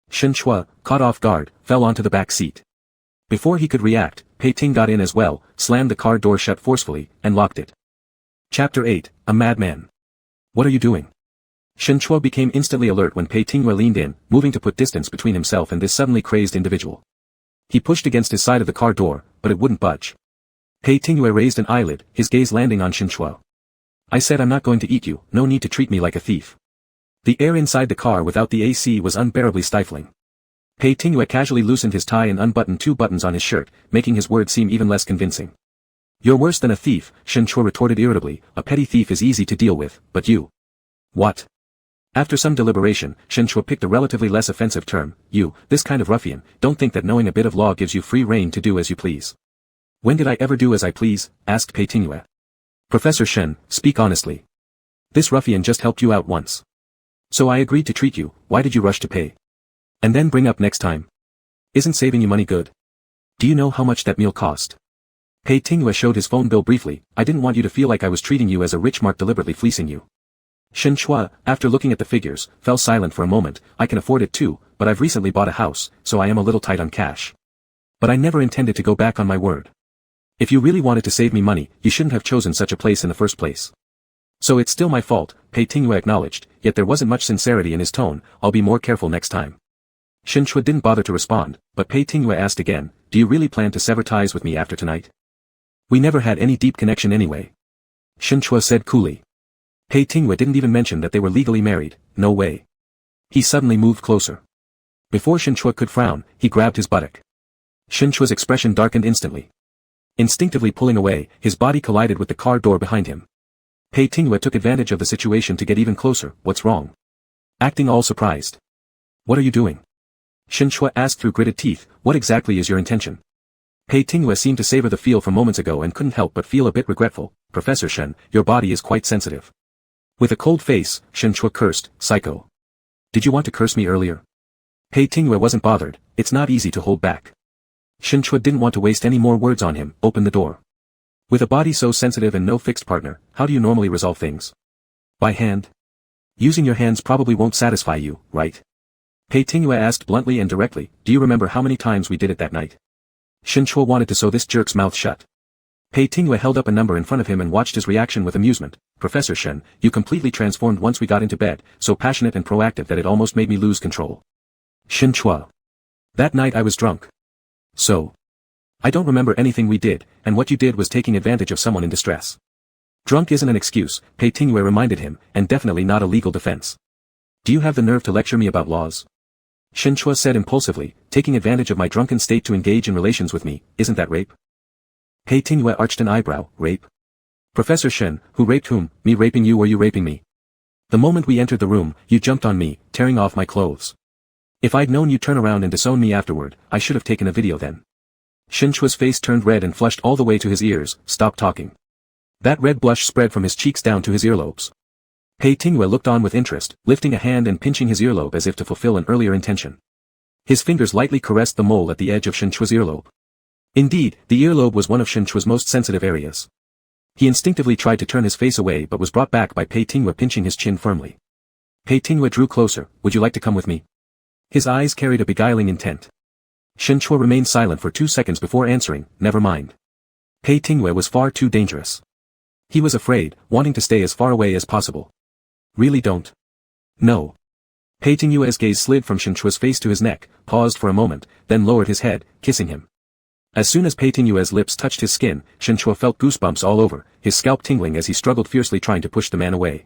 Shen Chua, caught off guard, fell onto the back seat. Before he could react, Pei Ting got in as well, slammed the car door shut forcefully, and locked it. Chapter 8, A Madman. What are you doing? Shen Chua became instantly alert when Pei Ting leaned in, moving to put distance between himself and this suddenly crazed individual. He pushed against his side of the car door, but it wouldn't budge. Pei Ting raised an eyelid, his gaze landing on Shen Chua. I said I'm not going to eat you, no need to treat me like a thief. The air inside the car without the AC was unbearably stifling. Pei Ting casually loosened his tie and unbuttoned 2 buttons on his shirt, making his words seem even less convincing. You're worse than a thief, Shen Chua retorted irritably, a petty thief is easy to deal with, but you. What? After some deliberation, Shen Chua picked a relatively less offensive term, you, this kind of ruffian, don't think that knowing a bit of law gives you free rein to do as you please. When did I ever do as I please? Asked Pei Ting. Professor Shen, speak honestly. This ruffian just helped you out once. So I agreed to treat you, why did you rush to pay? And then bring up next time. Isn't saving you money good? Do you know how much that meal cost? Pei Ting showed his phone bill briefly, I didn't want you to feel like I was treating you as a rich mark deliberately fleecing you. Shen Chua, after looking at the figures, fell silent for a moment, I can afford it too, but I've recently bought a house, so I am a little tight on cash. But I never intended to go back on my word. If you really wanted to save me money, you shouldn't have chosen such a place in the first place. So it's still my fault, Pei Tingyue acknowledged, yet there wasn't much sincerity in his tone. I'll be more careful next time. Shen Chua didn't bother to respond, but Pei Tingyue asked again, do you really plan to sever ties with me after tonight? We never had any deep connection anyway. Shen Chua said coolly. Pei Tingyue didn't even mention that they were legally married, no way. He suddenly moved closer. Before Shen Chua could frown, he grabbed his buttock. Shen Chua's expression darkened instantly. Instinctively pulling away, his body collided with the car door behind him. Pei Tingyue took advantage of the situation to get even closer. What's wrong? Acting all surprised. What are you doing? Shen Chua asked through gritted teeth, what exactly is your intention? Pei Tingyue seemed to savor the feel from moments ago and couldn't help but feel a bit regretful. Professor Shen, your body is quite sensitive. With a cold face, Shen Chua cursed, psycho. Did you want to curse me earlier? Pei Tingyue wasn't bothered, it's not easy to hold back. Shen Chua didn't want to waste any more words on him, opened the door. With a body so sensitive and no fixed partner, how do you normally resolve things? By hand? Using your hands probably won't satisfy you, right? Pei Tingyue asked bluntly and directly, do you remember how many times we did it that night? Shen Chua wanted to sew this jerk's mouth shut. Pei Tingyue held up a number in front of him and watched his reaction with amusement. Professor Shen, you completely transformed once we got into bed, so passionate and proactive that it almost made me lose control. Shen Chua. That night I was drunk. So? I don't remember anything we did, and what you did was taking advantage of someone in distress. Drunk isn't an excuse, Pei Tingyue reminded him, and definitely not a legal defense. Do you have the nerve to lecture me about laws? Shen Chua said impulsively, taking advantage of my drunken state to engage in relations with me, isn't that rape? Pei Tingyue arched an eyebrow, rape? Professor Shen, who raped whom, me raping you or you raping me? The moment we entered the room, you jumped on me, tearing off my clothes. If I'd known you'd turn around and disown me afterward, I should have taken a video then. Shen Chua's face turned red and flushed all the way to his ears, stop talking. That red blush spread from his cheeks down to his earlobes. Pei Tingyue looked on with interest, lifting a hand and pinching his earlobe as if to fulfill an earlier intention. His fingers lightly caressed the mole at the edge of Shen Chua's earlobe. Indeed, the earlobe was one of Shen Chua's most sensitive areas. He instinctively tried to turn his face away but was brought back by Pei Tingyue pinching his chin firmly. Pei Tingyue drew closer, would you like to come with me? His eyes carried a beguiling intent. Shen Chua remained silent for 2 seconds before answering, never mind. Pei Tingyue was far too dangerous. He was afraid, wanting to stay as far away as possible. Really don't. No. Pei Tingyue's gaze slid from Shen Chua's face to his neck, paused for a moment, then lowered his head, kissing him. As soon as Pei Tingyue's lips touched his skin, Shen Chua felt goosebumps all over, his scalp tingling as he struggled fiercely trying to push the man away.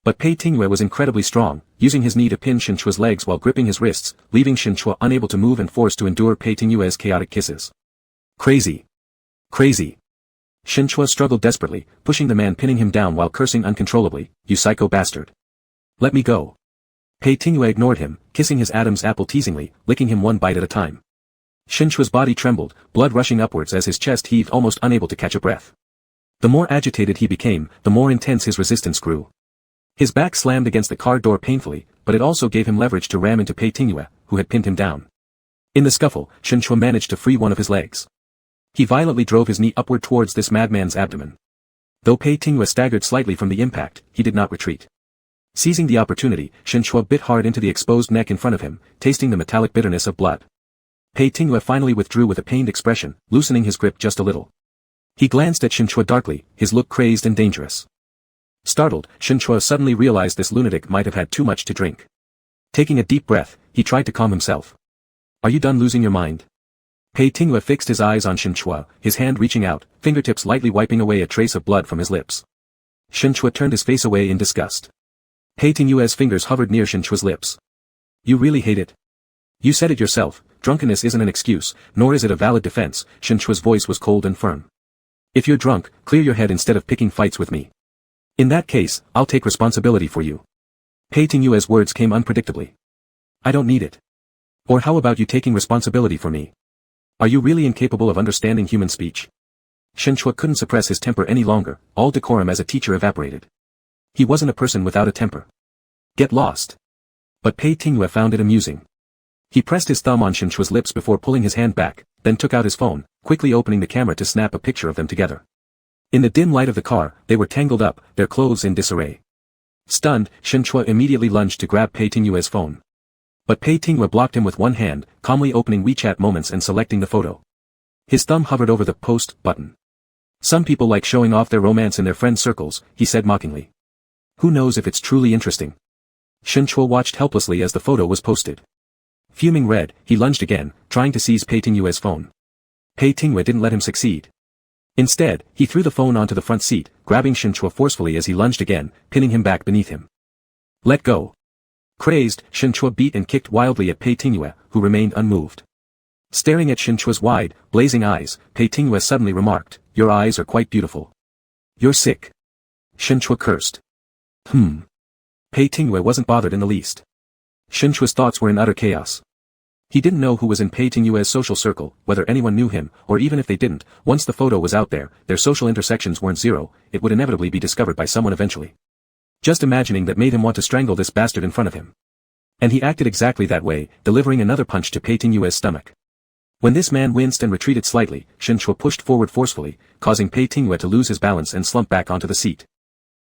But Pei Tingyue was incredibly strong, using his knee to pin Shen Chua's legs while gripping his wrists, leaving Shen Chua unable to move and forced to endure Pei Tingyue's chaotic kisses. Crazy. Crazy. Shen Chua struggled desperately, pushing the man pinning him down while cursing uncontrollably, you psycho bastard. Let me go. Pei Tingyue ignored him, kissing his Adam's apple teasingly, licking him one bite at a time. Shen Chua's body trembled, blood rushing upwards as his chest heaved almost unable to catch a breath. The more agitated he became, the more intense his resistance grew. His back slammed against the car door painfully, but it also gave him leverage to ram into Pei Tingyue, who had pinned him down. In the scuffle, Shen Chua managed to free one of his legs. He violently drove his knee upward towards this madman's abdomen. Though Pei Tingyue staggered slightly from the impact, he did not retreat. Seizing the opportunity, Shen Chua bit hard into the exposed neck in front of him, tasting the metallic bitterness of blood. Pei Tingyue finally withdrew with a pained expression, loosening his grip just a little. He glanced at Shen Chua darkly, his look crazed and dangerous. Startled, Shen Chua suddenly realized this lunatic might have had too much to drink. Taking a deep breath, he tried to calm himself. Are you done losing your mind? Pei Tingyue fixed his eyes on Shen Chua, his hand reaching out, fingertips lightly wiping away a trace of blood from his lips. Shen Chua turned his face away in disgust. Pei Tingyue's fingers hovered near Shen Chua's lips. You really hate it? You said it yourself, drunkenness isn't an excuse, nor is it a valid defense, Shen Chua's voice was cold and firm. If you're drunk, clear your head instead of picking fights with me. In that case, I'll take responsibility for you. Pei Tingyue's words came unpredictably. I don't need it. Or how about you taking responsibility for me? Are you really incapable of understanding human speech? Shen Chua couldn't suppress his temper any longer, all decorum as a teacher evaporated. He wasn't a person without a temper. Get lost. But Pei Tingyue found it amusing. He pressed his thumb on Shen Chua's lips before pulling his hand back, then took out his phone, quickly opening the camera to snap a picture of them together. In the dim light of the car, they were tangled up, their clothes in disarray. Stunned, Shen Chua immediately lunged to grab Pei Tingyue's phone. But Pei Tingyue blocked him with one hand, calmly opening WeChat Moments and selecting the photo. His thumb hovered over the post button. Some people like showing off their romance in their friend circles, he said mockingly. Who knows if it's truly interesting? Shinchua watched helplessly as the photo was posted. Fuming red, he lunged again, trying to seize Pei Tingyue's phone. Pei Tingyue didn't let him succeed. Instead, he threw the phone onto the front seat, grabbing Shinchua forcefully as he lunged again, pinning him back beneath him. Let go. Crazed, Shinchua beat and kicked wildly at Pei Tingyue, who remained unmoved. Staring at Shinchua's wide, blazing eyes, Pei Tingyue suddenly remarked, "Your eyes are quite beautiful." "You're sick." Shinchua cursed. Pei Tingyue wasn't bothered in the least. Shinchua's thoughts were in utter chaos. He didn't know who was in Pei Tingyue's social circle, whether anyone knew him, or even if they didn't, once the photo was out there, their social intersections weren't zero, it would inevitably be discovered by someone eventually. Just imagining that made him want to strangle this bastard in front of him. And he acted exactly that way, delivering another punch to Pei Tingyue's stomach. When this man winced and retreated slightly, Shinchua pushed forward forcefully, causing Pei Tingyue to lose his balance and slump back onto the seat.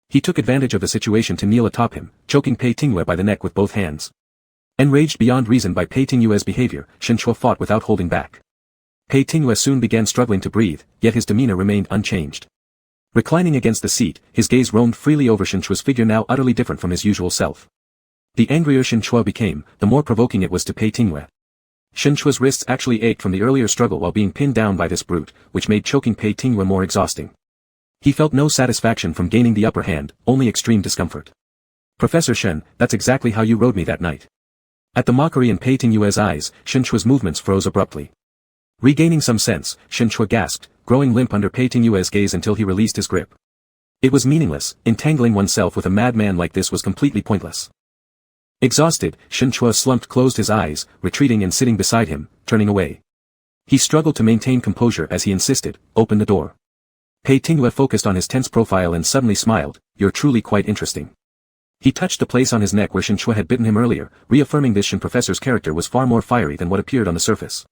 He took advantage of the situation to kneel atop him, choking Pei Tingyue by the neck with both hands. Enraged beyond reason by Pei Tingyue's behavior, Shinchua fought without holding back. Pei Tingyue soon began struggling to breathe, yet his demeanor remained unchanged. Reclining against the seat, his gaze roamed freely over Shinchua's figure now utterly different from his usual self. The angrier Shinchua became, the more provoking it was to Pei Tingyue. Shinchua's wrists actually ached from the earlier struggle while being pinned down by this brute, which made choking Pei Tingyue more exhausting. He felt no satisfaction from gaining the upper hand, only extreme discomfort. "Professor Shen, that's exactly how you rode me that night." At the mockery in Pei Tingyue's eyes, Shinchua's movements froze abruptly. Regaining some sense, Shinchua gasped, growing limp under Pei Tingyue's gaze until he released his grip. It was meaningless, entangling oneself with a madman like this was completely pointless. Exhausted, Shinchua slumped closed his eyes, retreating and sitting beside him, turning away. He struggled to maintain composure as he insisted, "Open the door." Pei Tingyue focused on his tense profile and suddenly smiled, "You're truly quite interesting." He touched the place on his neck where Shinchua had bitten him earlier, reaffirming this Shin professor's character was far more fiery than what appeared on the surface.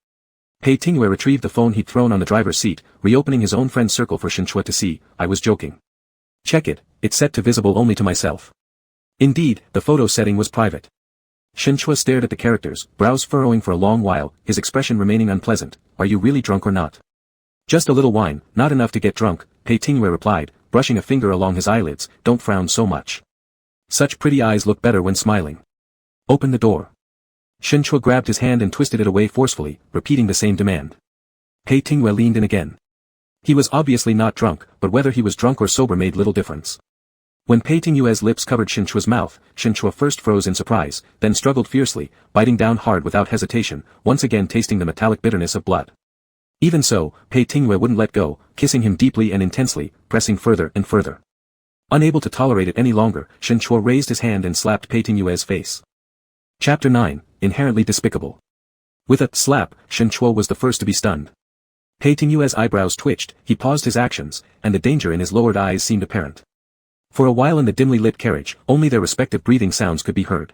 Pei Tingyue retrieved the phone he'd thrown on the driver's seat, reopening his own friend's circle for Shinchua to see. "I was joking. Check it, it's set to visible only to myself." Indeed, the photo setting was private. Shinchua stared at the characters, brows furrowing for a long while, his expression remaining unpleasant. "Are you really drunk or not?" "Just a little wine, not enough to get drunk," Pei Tingyue replied, brushing a finger along his eyelids. "Don't frown so much. Such pretty eyes look better when smiling. Open the door." Shinchua grabbed his hand and twisted it away forcefully, repeating the same demand. Pei Tingyue leaned in again. He was obviously not drunk, but whether he was drunk or sober made little difference. When Pei Tingyue's lips covered Shinchua's mouth, Shinchua first froze in surprise, then struggled fiercely, biting down hard without hesitation, once again tasting the metallic bitterness of blood. Even so, Pei Tingyue wouldn't let go, kissing him deeply and intensely, pressing further and further. Unable to tolerate it any longer, Shinchua raised his hand and slapped Pei Tingyue's face. Chapter 9, Inherently Despicable. With a slap, Shinchua was the first to be stunned. Pei Tingyue's eyebrows twitched, he paused his actions, and the danger in his lowered eyes seemed apparent. For a while in the dimly lit carriage, only their respective breathing sounds could be heard.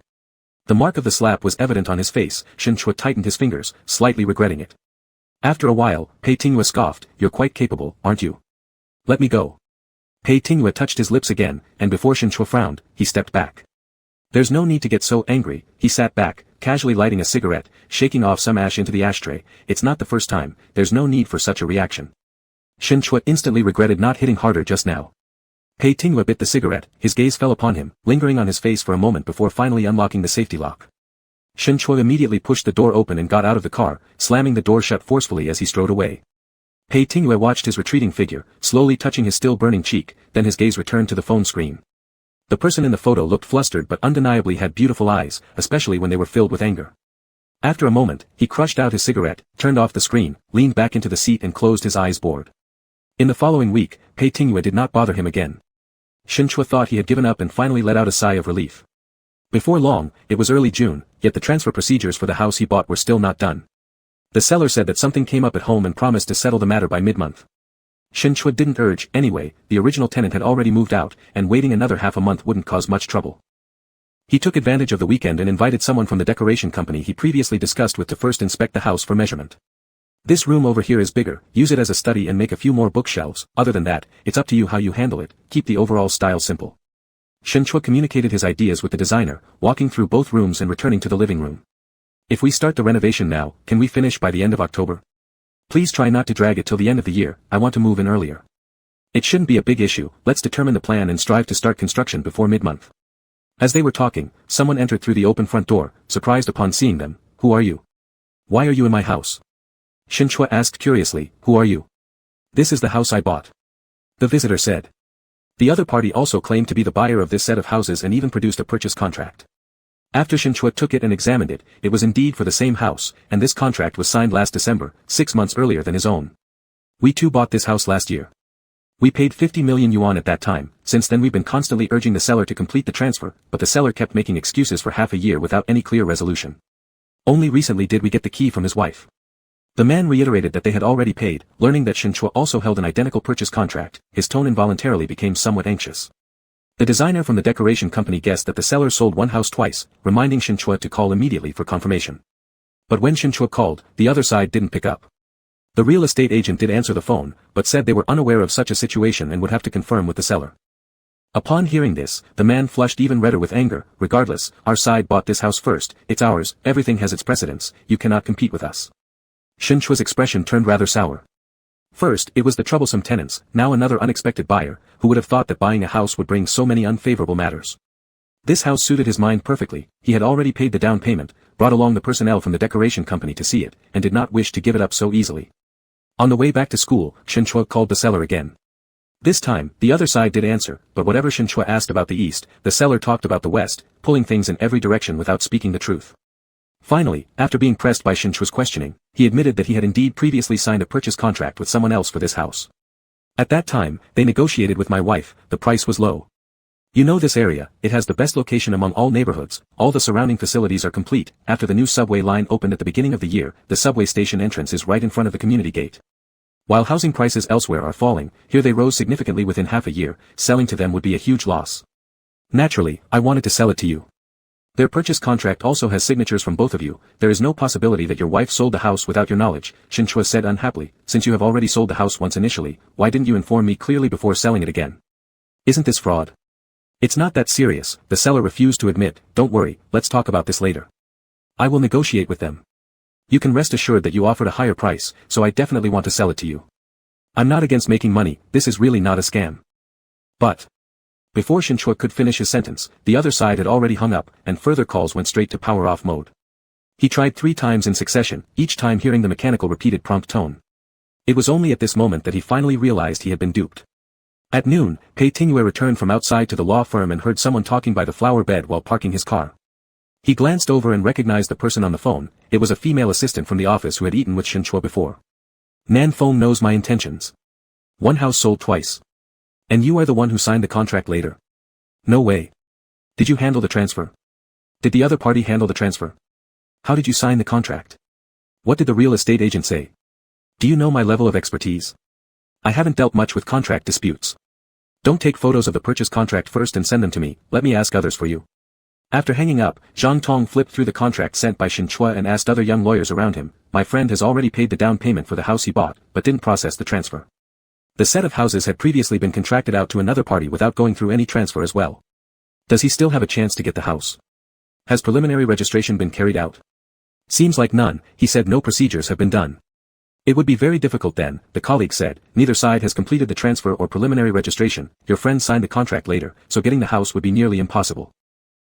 The mark of the slap was evident on his face, Shinchua tightened his fingers, slightly regretting it. After a while, Pei Tingyue scoffed, "You're quite capable, aren't you? Let me go." Pei Tingyue touched his lips again, and before Shinchua frowned, he stepped back. "There's no need to get so angry," he sat back, casually lighting a cigarette, shaking off some ash into the ashtray. "It's not the first time, there's no need for such a reaction." Shinchua instantly regretted not hitting harder just now. Pei Tingyue bit the cigarette, his gaze fell upon him, lingering on his face for a moment before finally unlocking the safety lock. Shinchua immediately pushed the door open and got out of the car, slamming the door shut forcefully as he strode away. Pei Tingyue watched his retreating figure, slowly touching his still burning cheek, then his gaze returned to the phone screen. The person in the photo looked flustered but undeniably had beautiful eyes, especially when they were filled with anger. After a moment, he crushed out his cigarette, turned off the screen, leaned back into the seat and closed his eyes bored. In the following week, Pei Tingyue did not bother him again. Shinchua thought he had given up and finally let out a sigh of relief. Before long, it was early June, yet the transfer procedures for the house he bought were still not done. The seller said that something came up at home and promised to settle the matter by mid-month. Shinchua didn't urge, anyway, the original tenant had already moved out, and waiting another half a month wouldn't cause much trouble. He took advantage of the weekend and invited someone from the decoration company he previously discussed with to first inspect the house for measurement. "This room over here is bigger, use it as a study and make a few more bookshelves, other than that, it's up to you how you handle it, keep the overall style simple." Shinchua communicated his ideas with the designer, walking through both rooms and returning to the living room. "If we start the renovation now, can we finish by the end of October? Please try not to drag it till the end of the year, I want to move in earlier." It shouldn't be a big issue, let's determine the plan and strive to start construction before mid-month. As they were talking, someone entered through the open front door, surprised upon seeing them. Who are you? Why are you in my house? Shinchua asked curiously, who are you? This is the house I bought. The visitor said. The other party also claimed to be the buyer of this set of houses and even produced a purchase contract. After Shinchua took it and examined it, it was indeed for the same house, and this contract was signed last December, 6 months earlier than his own. We too bought this house last year. We paid 50 million yuan at that time. Since then we've been constantly urging the seller to complete the transfer, but the seller kept making excuses for half a year without any clear resolution. Only recently did we get the key from his wife. The man reiterated that they had already paid. Learning that Shinchua also held an identical purchase contract, his tone involuntarily became somewhat anxious. The designer from the decoration company guessed that the seller sold one house twice, reminding Shinchua to call immediately for confirmation. But when Shinchua called, the other side didn't pick up. The real estate agent did answer the phone, but said they were unaware of such a situation and would have to confirm with the seller. Upon hearing this, the man flushed even redder with anger. Regardless, our side bought this house first, it's ours, everything has its precedence, you cannot compete with us. Shinchua's expression turned rather sour. First, it was the troublesome tenants, now another unexpected buyer, who would have thought that buying a house would bring so many unfavorable matters. This house suited his mind perfectly, he had already paid the down payment, brought along the personnel from the decoration company to see it, and did not wish to give it up so easily. On the way back to school, Shinchua called the seller again. This time, the other side did answer, but whatever Shinchua asked about the east, the seller talked about the west, pulling things in every direction without speaking the truth. Finally, after being pressed by Shinchua's questioning, he admitted that he had indeed previously signed a purchase contract with someone else for this house. At that time, they negotiated with my wife, the price was low. You know this area, it has the best location among all neighborhoods, all the surrounding facilities are complete. After the new subway line opened at the beginning of the year, the subway station entrance is right in front of the community gate. While housing prices elsewhere are falling, here they rose significantly within half a year, selling to them would be a huge loss. Naturally, I wanted to sell it to you. Their purchase contract also has signatures from both of you, there is no possibility that your wife sold the house without your knowledge, Shinchua said unhappily. Since you have already sold the house once initially, why didn't you inform me clearly before selling it again? Isn't this fraud? It's not that serious, the seller refused to admit. Don't worry, let's talk about this later. I will negotiate with them. You can rest assured that you offered a higher price, so I definitely want to sell it to you. I'm not against making money, this is really not a scam. But before Shinchua could finish his sentence, the other side had already hung up, and further calls went straight to power off mode. He tried 3 times in succession, each time hearing the mechanical repeated prompt tone. It was only at this moment that he finally realized he had been duped. At noon, Pei Tingyue returned from outside to the law firm and heard someone talking by the flower bed while parking his car. He glanced over and recognized the person on the phone. It was a female assistant from the office who had eaten with Shinchua before. Nan Feng knows my intentions. One house sold twice. And you are the one who signed the contract later. No way. Did you handle the transfer? Did the other party handle the transfer? How did you sign the contract? What did the real estate agent say? Do you know my level of expertise? I haven't dealt much with contract disputes. Don't take photos of the purchase contract first and send them to me, let me ask others for you. After hanging up, Zhang Tong flipped through the contract sent by Shinchua and asked other young lawyers around him. My friend has already paid the down payment for the house he bought, but didn't process the transfer. The set of houses had previously been contracted out to another party without going through any transfer as well. Does he still have a chance to get the house? Has preliminary registration been carried out? Seems like none, he said. No procedures have been done. It would be very difficult then, the colleague said. Neither side has completed the transfer or preliminary registration. Your friend signed the contract later, so getting the house would be nearly impossible.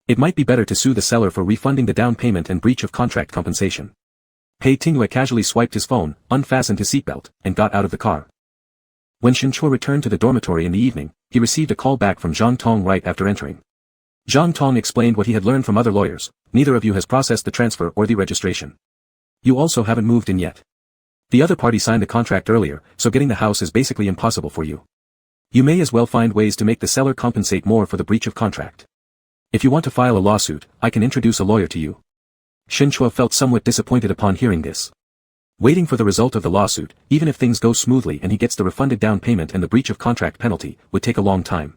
It might be better to sue the seller for refunding the down payment and breach of contract compensation. Pei Tingyue casually swiped his phone, unfastened his seatbelt, and got out of the car. When Shinchua returned to the dormitory in the evening, he received a call back from Zhang Tong right after entering. Zhang Tong explained what he had learned from other lawyers. Neither of you has processed the transfer or the registration. You also haven't moved in yet. The other party signed the contract earlier, so getting the house is basically impossible for you. You may as well find ways to make the seller compensate more for the breach of contract. If you want to file a lawsuit, I can introduce a lawyer to you. Shinchua felt somewhat disappointed upon hearing this. Waiting for the result of the lawsuit, even if things go smoothly and he gets the refunded down payment and the breach of contract penalty, would take a long time.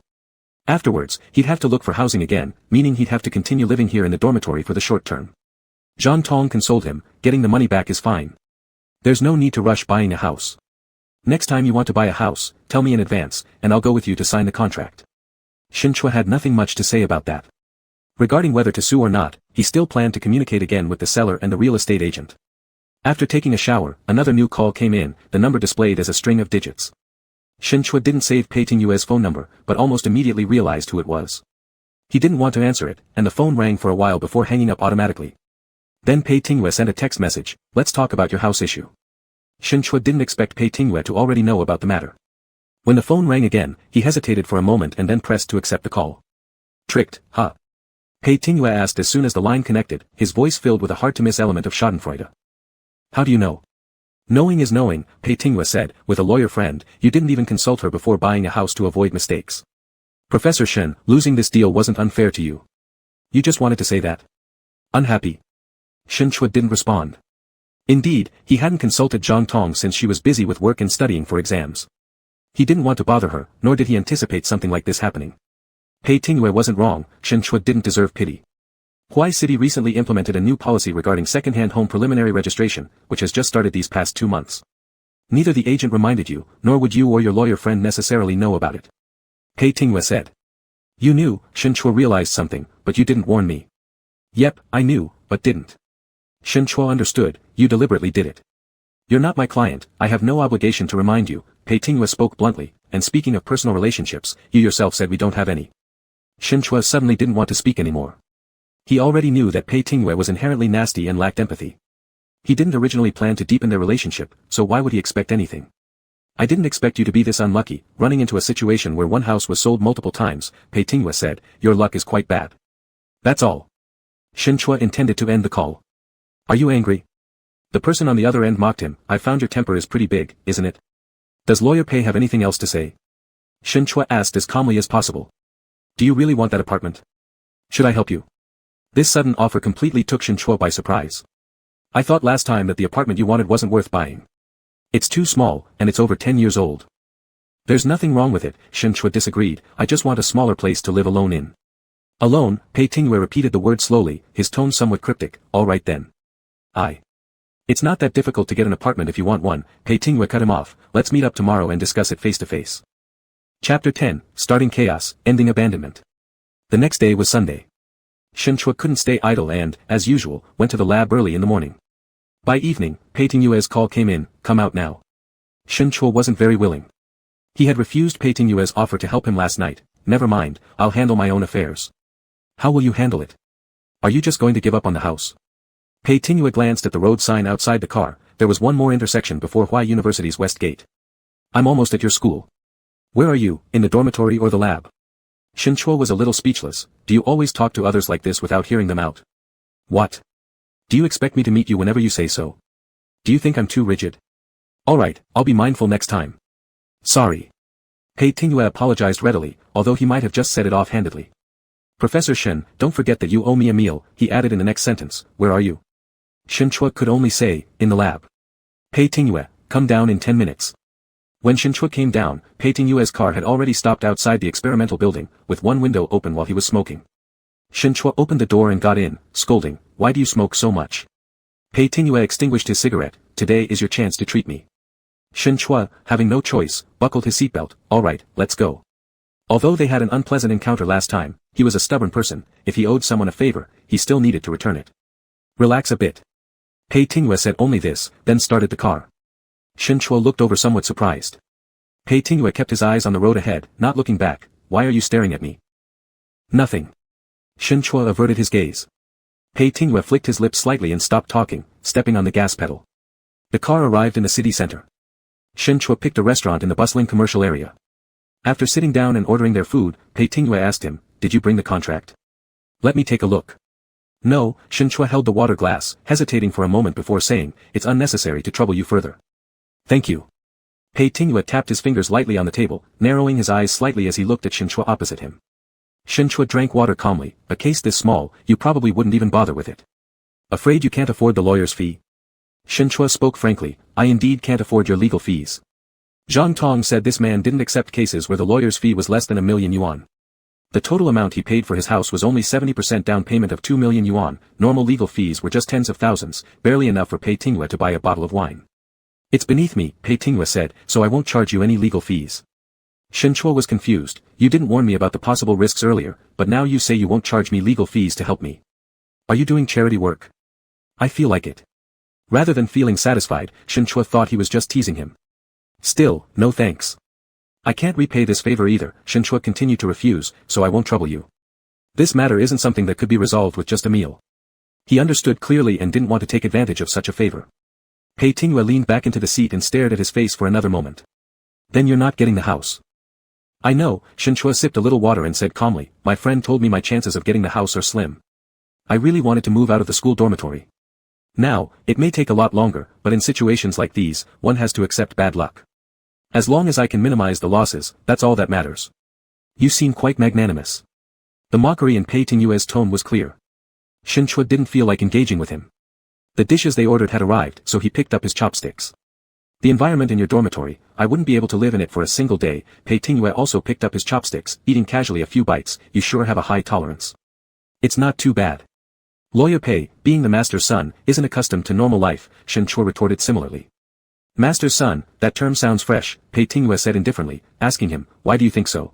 Afterwards, he'd have to look for housing again, meaning he'd have to continue living here in the dormitory for the short term. Zhang Tong consoled him, getting the money back is fine. There's no need to rush buying a house. Next time you want to buy a house, tell me in advance, and I'll go with you to sign the contract. Shinchua had nothing much to say about that. Regarding whether to sue or not, he still planned to communicate again with the seller and the real estate agent. After taking a shower, another new call came in, the number displayed as a string of digits. Shin Chua didn't save Pei Tingyue's phone number, but almost immediately realized who it was. He didn't want to answer it, and the phone rang for a while before hanging up automatically. Then Pei Tingyue sent a text message, "Let's talk about your house issue." Shin Chua didn't expect Pei Tingyue to already know about the matter. When the phone rang again, he hesitated for a moment and then pressed to accept the call. "Tricked, huh?" Pei Tingyue asked as soon as the line connected, his voice filled with a hard-to-miss element of schadenfreude. "How do you know?" "Knowing is knowing," Pei Tingyue said, with a lawyer friend. "You didn't even consult her before buying a house to avoid mistakes. Professor Shen, losing this deal wasn't unfair to you. You just wanted to say that." "Unhappy?" Shin Chua didn't respond. Indeed, he hadn't consulted Zhang Tong since she was busy with work and studying for exams. He didn't want to bother her, nor did he anticipate something like this happening. Pei Tingyue wasn't wrong, Shin Chua didn't deserve pity. Huai City recently implemented a new policy regarding second-hand home preliminary registration, which has just started these past 2 months. Neither the agent reminded you, nor would you or your lawyer friend necessarily know about it. Pei Tingyue said. "You knew," Shin Chua realized something, "but you didn't warn me." "Yep, I knew, but didn't." Shin Chua understood, "You deliberately did it. You're not my client, I have no obligation to remind you," Pei Tingyue spoke bluntly, "and speaking of personal relationships, you yourself said we don't have any." Shin Chua suddenly didn't want to speak anymore. He already knew that Pei Tingyue was inherently nasty and lacked empathy. He didn't originally plan to deepen their relationship, so why would he expect anything? "I didn't expect you to be this unlucky, running into a situation where one house was sold multiple times," Pei Tingyue said. "Your luck is quite bad." "That's all." Shin Chua intended to end the call. "Are you angry?" The person on the other end mocked him. "I found your temper is pretty big, isn't it? Does Lawyer Pei have anything else to say?" Shin Chua asked as calmly as possible. "Do you really want that apartment? Should I help you?" This sudden offer completely took Shin Chua by surprise. "I thought last time that the apartment you wanted wasn't worth buying. It's too small, and it's over 10 years old." "There's nothing wrong with it," Shin Chua disagreed. "I just want a smaller place to live alone in." "Alone," Pei Tingyue repeated the word slowly, his tone somewhat cryptic. "All right then. It's not that difficult to get an apartment if you want one," Pei Tingyue cut him off. "Let's meet up tomorrow and discuss it face to face." Chapter 10, Starting Chaos, Ending Abandonment. The next day was Sunday. Shin Chua couldn't stay idle and, as usual, went to the lab early in the morning. By evening, Pei Tingyue's call came in, "Come out now." Shin Chua wasn't very willing. He had refused Pei Tingyue's offer to help him last night. "Never mind, I'll handle my own affairs." "How will you handle it? Are you just going to give up on the house?" Pei Tingyue glanced at the road sign outside the car. There was one more intersection before Huai University's west gate. "I'm almost at your school." "Where are you, in the dormitory or the lab?" Shin Chua was a little speechless. "Do you always talk to others like this without hearing them out?" "What? Do you expect me to meet you whenever you say so? Do you think I'm too rigid?" "All right, I'll be mindful next time." "Sorry." Pei Tingyue apologized readily, although he might have just said it offhandedly. "Professor Shen, don't forget that you owe me a meal," he added in the next sentence. "Where are you?" Shin Chua could only say, "In the lab." "Pei Tingyue, come down in 10 minutes. When Shin Chua came down, Pei Tingyue's car had already stopped outside the experimental building, with one window open while he was smoking. Shin Chua opened the door and got in, scolding, "Why do you smoke so much?" Pei Tingyue extinguished his cigarette. "Today is your chance to treat me." Shin Chua, having no choice, buckled his seatbelt. "All right, let's go." Although they had an unpleasant encounter last time, he was a stubborn person. If he owed someone a favor, he still needed to return it. "Relax a bit." Pei Tingyue said only this, then started the car. Shin Chua looked over somewhat surprised. Pei Tingyue kept his eyes on the road ahead, not looking back. "Why are you staring at me?" "Nothing." Shin Chua averted his gaze. Pei Tingyue flicked his lips slightly and stopped talking, stepping on the gas pedal. The car arrived in the city center. Shin Chua picked a restaurant in the bustling commercial area. After sitting down and ordering their food, Pei Tingyue asked him, "Did you bring the contract?" "Let me take a look." "No," Shin Chua held the water glass, hesitating for a moment before saying, "It's unnecessary to trouble you further." "Thank you." Pei Tingyue tapped his fingers lightly on the table, narrowing his eyes slightly as he looked at Shin Chua opposite him. Shin Chua drank water calmly. "A case this small, you probably wouldn't even bother with it. Afraid you can't afford the lawyer's fee?" Shin Chua spoke frankly. "I indeed can't afford your legal fees." Zhang Tong said this man didn't accept cases where the lawyer's fee was less than 1,000,000 yuan. The total amount he paid for his house was only 70% down payment of 2,000,000 yuan, normal legal fees were just tens of thousands, barely enough for Pei Tingyue to buy a bottle of wine. "It's beneath me," Pei Tingyue said, "so I won't charge you any legal fees." Shin Chua was confused. "You didn't warn me about the possible risks earlier, but now you say you won't charge me legal fees to help me. Are you doing charity work?" "I feel like it." Rather than feeling satisfied, Shin Chua thought he was just teasing him. "Still, no thanks." I can't repay this favor either, Shin Chua continued to refuse, so I won't trouble you. This matter isn't something that could be resolved with just a meal. He understood clearly and didn't want to take advantage of such a favor. Pei Tingyue leaned back into the seat and stared at his face for another moment. Then you're not getting the house. I know, Shin Chua sipped a little water and said calmly, my friend told me my chances of getting the house are slim. I really wanted to move out of the school dormitory. Now, it may take a lot longer, but in situations like these, one has to accept bad luck. As long as I can minimize the losses, that's all that matters. You seem quite magnanimous. The mockery in Pei Tingyue's tone was clear. Shin Chua didn't feel like engaging with him. The dishes they ordered had arrived, so he picked up his chopsticks. The environment in your dormitory, I wouldn't be able to live in it for a single day. Pei Tingyue also picked up his chopsticks, eating casually a few bites. You sure have a high tolerance. It's not too bad. Lawyer Pei, being the master's son, isn't accustomed to normal life, Shin Chua retorted similarly. Master's son, that term sounds fresh, Pei Tingyue said indifferently, asking him, why do you think so?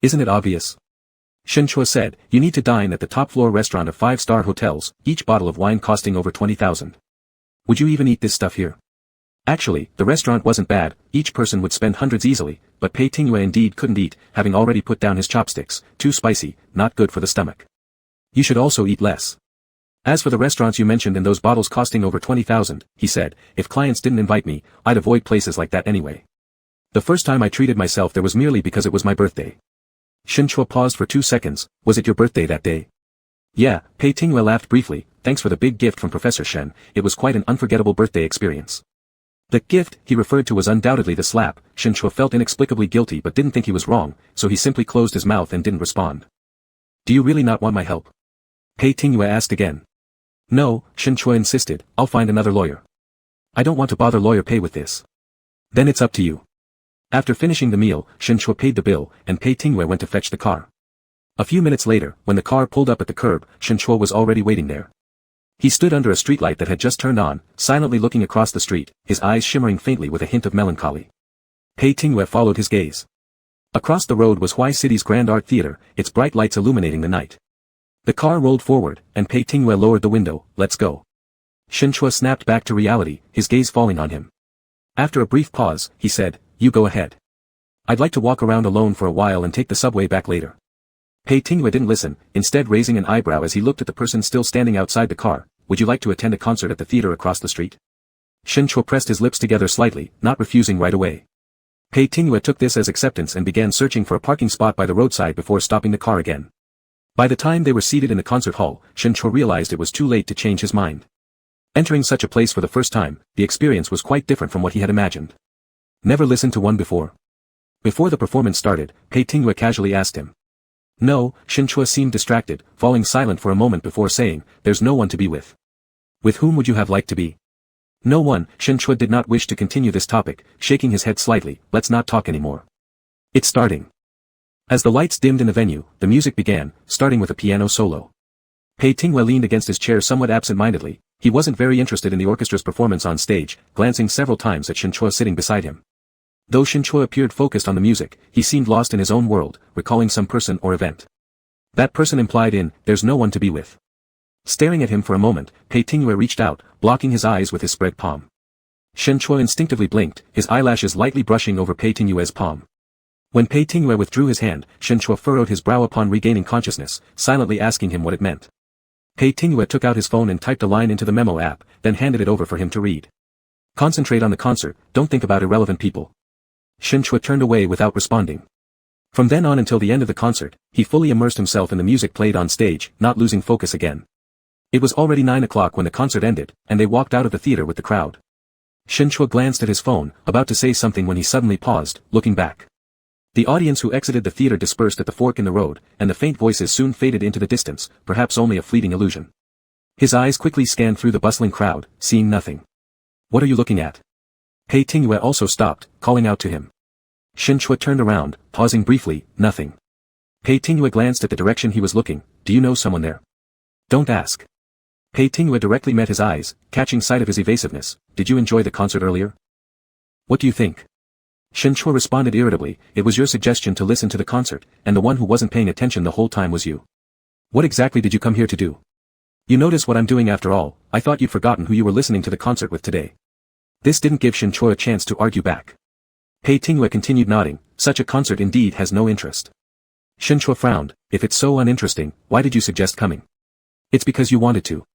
Isn't it obvious? Shin Chua said, you need to dine at the top-floor restaurant of 5-star hotels, each bottle of wine costing over 20,000. Would you even eat this stuff here? Actually, the restaurant wasn't bad, each person would spend hundreds easily, but Pei Tingyue indeed couldn't eat, having already put down his chopsticks, too spicy, not good for the stomach. You should also eat less. As for the restaurants you mentioned and those bottles costing over 20,000, he said, if clients didn't invite me, I'd avoid places like that anyway. The first time I treated myself there was merely because it was my birthday. Shin Chua paused for 2 seconds, was it your birthday that day? Yeah, Pei Tingyue laughed briefly, thanks for the big gift from Professor Shen, it was quite an unforgettable birthday experience. The gift he referred to was undoubtedly the slap. Shin Chua felt inexplicably guilty but didn't think he was wrong, so he simply closed his mouth and didn't respond. Do you really not want my help? Pei Tingyue asked again. No, Shin Chua insisted, I'll find another lawyer. I don't want to bother Lawyer Pei with this. Then it's up to you. After finishing the meal, Shin Chua paid the bill, and Pei Tingyue went to fetch the car. A few minutes later, when the car pulled up at the curb, Shin Chua was already waiting there. He stood under a streetlight that had just turned on, silently looking across the street, his eyes shimmering faintly with a hint of melancholy. Pei Tingyue followed his gaze. Across the road was Huai City's Grand Art Theater, its bright lights illuminating the night. The car rolled forward, and Pei Tingyue lowered the window, let's go. Shin Chua snapped back to reality, his gaze falling on him. After a brief pause, he said, you go ahead. I'd like to walk around alone for a while and take the subway back later. Pei Tingyue didn't listen, instead raising an eyebrow as he looked at the person still standing outside the car. Would you like to attend a concert at the theater across the street? Shin Chua pressed his lips together slightly, not refusing right away. Pei Tingyue took this as acceptance and began searching for a parking spot by the roadside before stopping the car again. By the time they were seated in the concert hall, Shin Chua realized it was too late to change his mind. Entering such a place for the first time, the experience was quite different from what he had imagined. Never listened to one before. Before the performance started, Pei Tingyue casually asked him. No, Shin Chua seemed distracted, falling silent for a moment before saying, there's no one to be with. With whom would you have liked to be? No one, Shin Chua did not wish to continue this topic, shaking his head slightly, let's not talk anymore. It's starting. As the lights dimmed in the venue, the music began, starting with a piano solo. Pei Tingyue leaned against his chair somewhat absent-mindedly, he wasn't very interested in the orchestra's performance on stage, glancing several times at Shin Chua sitting beside him. Though Shin Chua appeared focused on the music, he seemed lost in his own world, recalling some person or event. That person implied in, there's no one to be with. Staring at him for a moment, Pei Tingyue reached out, blocking his eyes with his spread palm. Shin Chua instinctively blinked, his eyelashes lightly brushing over Pei Tingyue's palm. When Pei Tingyue withdrew his hand, Shin Chua furrowed his brow upon regaining consciousness, silently asking him what it meant. Pei Tingyue took out his phone and typed a line into the memo app, then handed it over for him to read. Concentrate on the concert, don't think about irrelevant people. Shin Chua turned away without responding. From then on until the end of the concert, he fully immersed himself in the music played on stage, not losing focus again. It was already 9 o'clock when the concert ended, and they walked out of the theater with the crowd. Shin Chua glanced at his phone, about to say something when he suddenly paused, looking back. The audience who exited the theater dispersed at the fork in the road, and the faint voices soon faded into the distance, perhaps only a fleeting illusion. His eyes quickly scanned through the bustling crowd, seeing nothing. What are you looking at? Pei Tingyue also stopped, calling out to him. Shin Chua turned around, pausing briefly, nothing. Pei Tingyue glanced at the direction he was looking, do you know someone there? Don't ask. Pei Tingyue directly met his eyes, catching sight of his evasiveness. Did you enjoy the concert earlier? What do you think? Shin Chua responded irritably, it was your suggestion to listen to the concert, and the one who wasn't paying attention the whole time was you. What exactly did you come here to do? You notice what I'm doing after all, I thought you'd forgotten who you were listening to the concert with today. This didn't give Shin Chua a chance to argue back. Pei Tingyue continued nodding, such a concert indeed has no interest. Shen Chua frowned, if it's so uninteresting, why did you suggest coming? It's because you wanted to.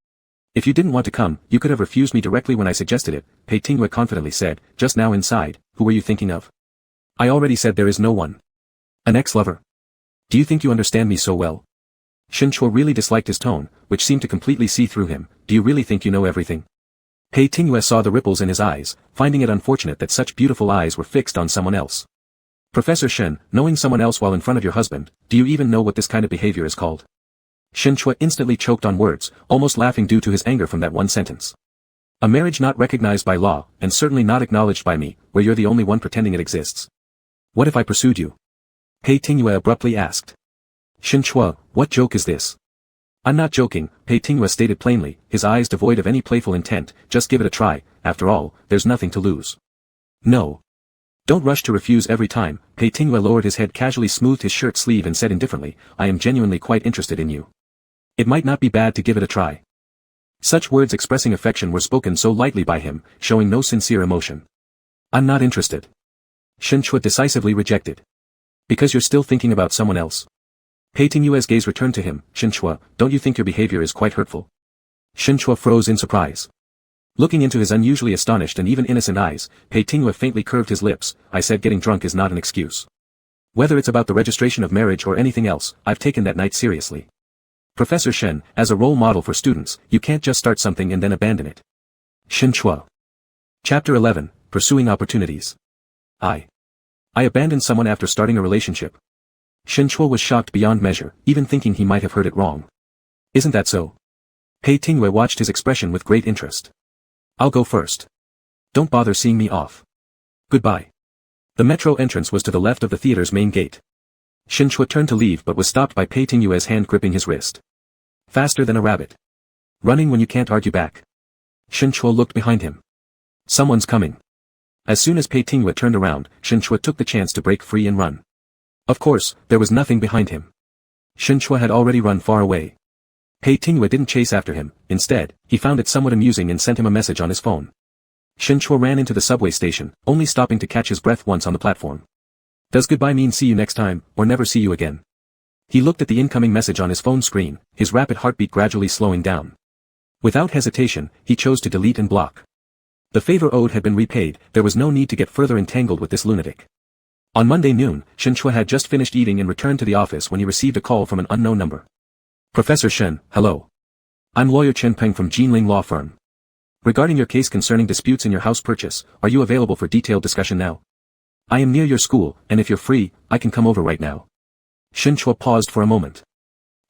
If you didn't want to come, you could have refused me directly when I suggested it, Pei Tingyue confidently said, just now inside, who were you thinking of? I already said there is no one. An ex-lover. Do you think you understand me so well? Shen Chua really disliked his tone, which seemed to completely see through him. Do you really think you know everything? Pei Tingyue saw the ripples in his eyes, finding it unfortunate that such beautiful eyes were fixed on someone else. Professor Shen, knowing someone else while in front of your husband, do you even know what this kind of behavior is called? Shen Chua instantly choked on words, almost laughing due to his anger from that one sentence. A marriage not recognized by law, and certainly not acknowledged by me, where you're the only one pretending it exists. What if I pursued you? Pei Tingyue abruptly asked. Shen Chua, what joke is this? I'm not joking, Pei Tingyue stated plainly, his eyes devoid of any playful intent, just give it a try, after all, there's nothing to lose. No. Don't rush to refuse every time, Pei Tingyue lowered his head casually, smoothed his shirt sleeve and said indifferently, I am genuinely quite interested in you. It might not be bad to give it a try. Such words expressing affection were spoken so lightly by him, showing no sincere emotion. I'm not interested. Shen Chua decisively rejected. Because you're still thinking about someone else. Pei Tingyue's gaze returned to him, Shen Chua, don't you think your behavior is quite hurtful? Shen Chua froze in surprise. Looking into his unusually astonished and even innocent eyes, Pei Tingyue faintly curved his lips, I said getting drunk is not an excuse. Whether it's about the registration of marriage or anything else, I've taken that night seriously. Professor Shen, as a role model for students, you can't just start something and then abandon it. Shen Chua. Chapter 11, Pursuing Opportunities. I abandoned someone after starting a relationship. Shen Chua was shocked beyond measure, even thinking he might have heard it wrong. Isn't that so? Pei Tingyue watched his expression with great interest. I'll go first. Don't bother seeing me off. Goodbye. The metro entrance was to the left of the theater's main gate. Shen Chua turned to leave but was stopped by Pei Tingyue's hand gripping his wrist. Faster than a rabbit. Running when you can't argue back. Shen Chua looked behind him. Someone's coming. As soon as Pei Tingyue turned around, Shen Chua took the chance to break free and run. Of course, there was nothing behind him. Shen Chua had already run far away. Pei Tingyue didn't chase after him, instead, he found it somewhat amusing and sent him a message on his phone. Shen Chua ran into the subway station, only stopping to catch his breath once on the platform. Does goodbye mean see you next time, or never see you again? He looked at the incoming message on his phone screen, his rapid heartbeat gradually slowing down. Without hesitation, he chose to delete and block. The favor owed had been repaid, there was no need to get further entangled with this lunatic. On Monday noon, Shen Chua had just finished eating and returned to the office when he received a call from an unknown number. Professor Shen, hello. I'm lawyer Chen Peng from Jinling Law Firm. Regarding your case concerning disputes in your house purchase, are you available for detailed discussion now? I am near your school, and if you're free, I can come over right now. Shen Chua paused for a moment.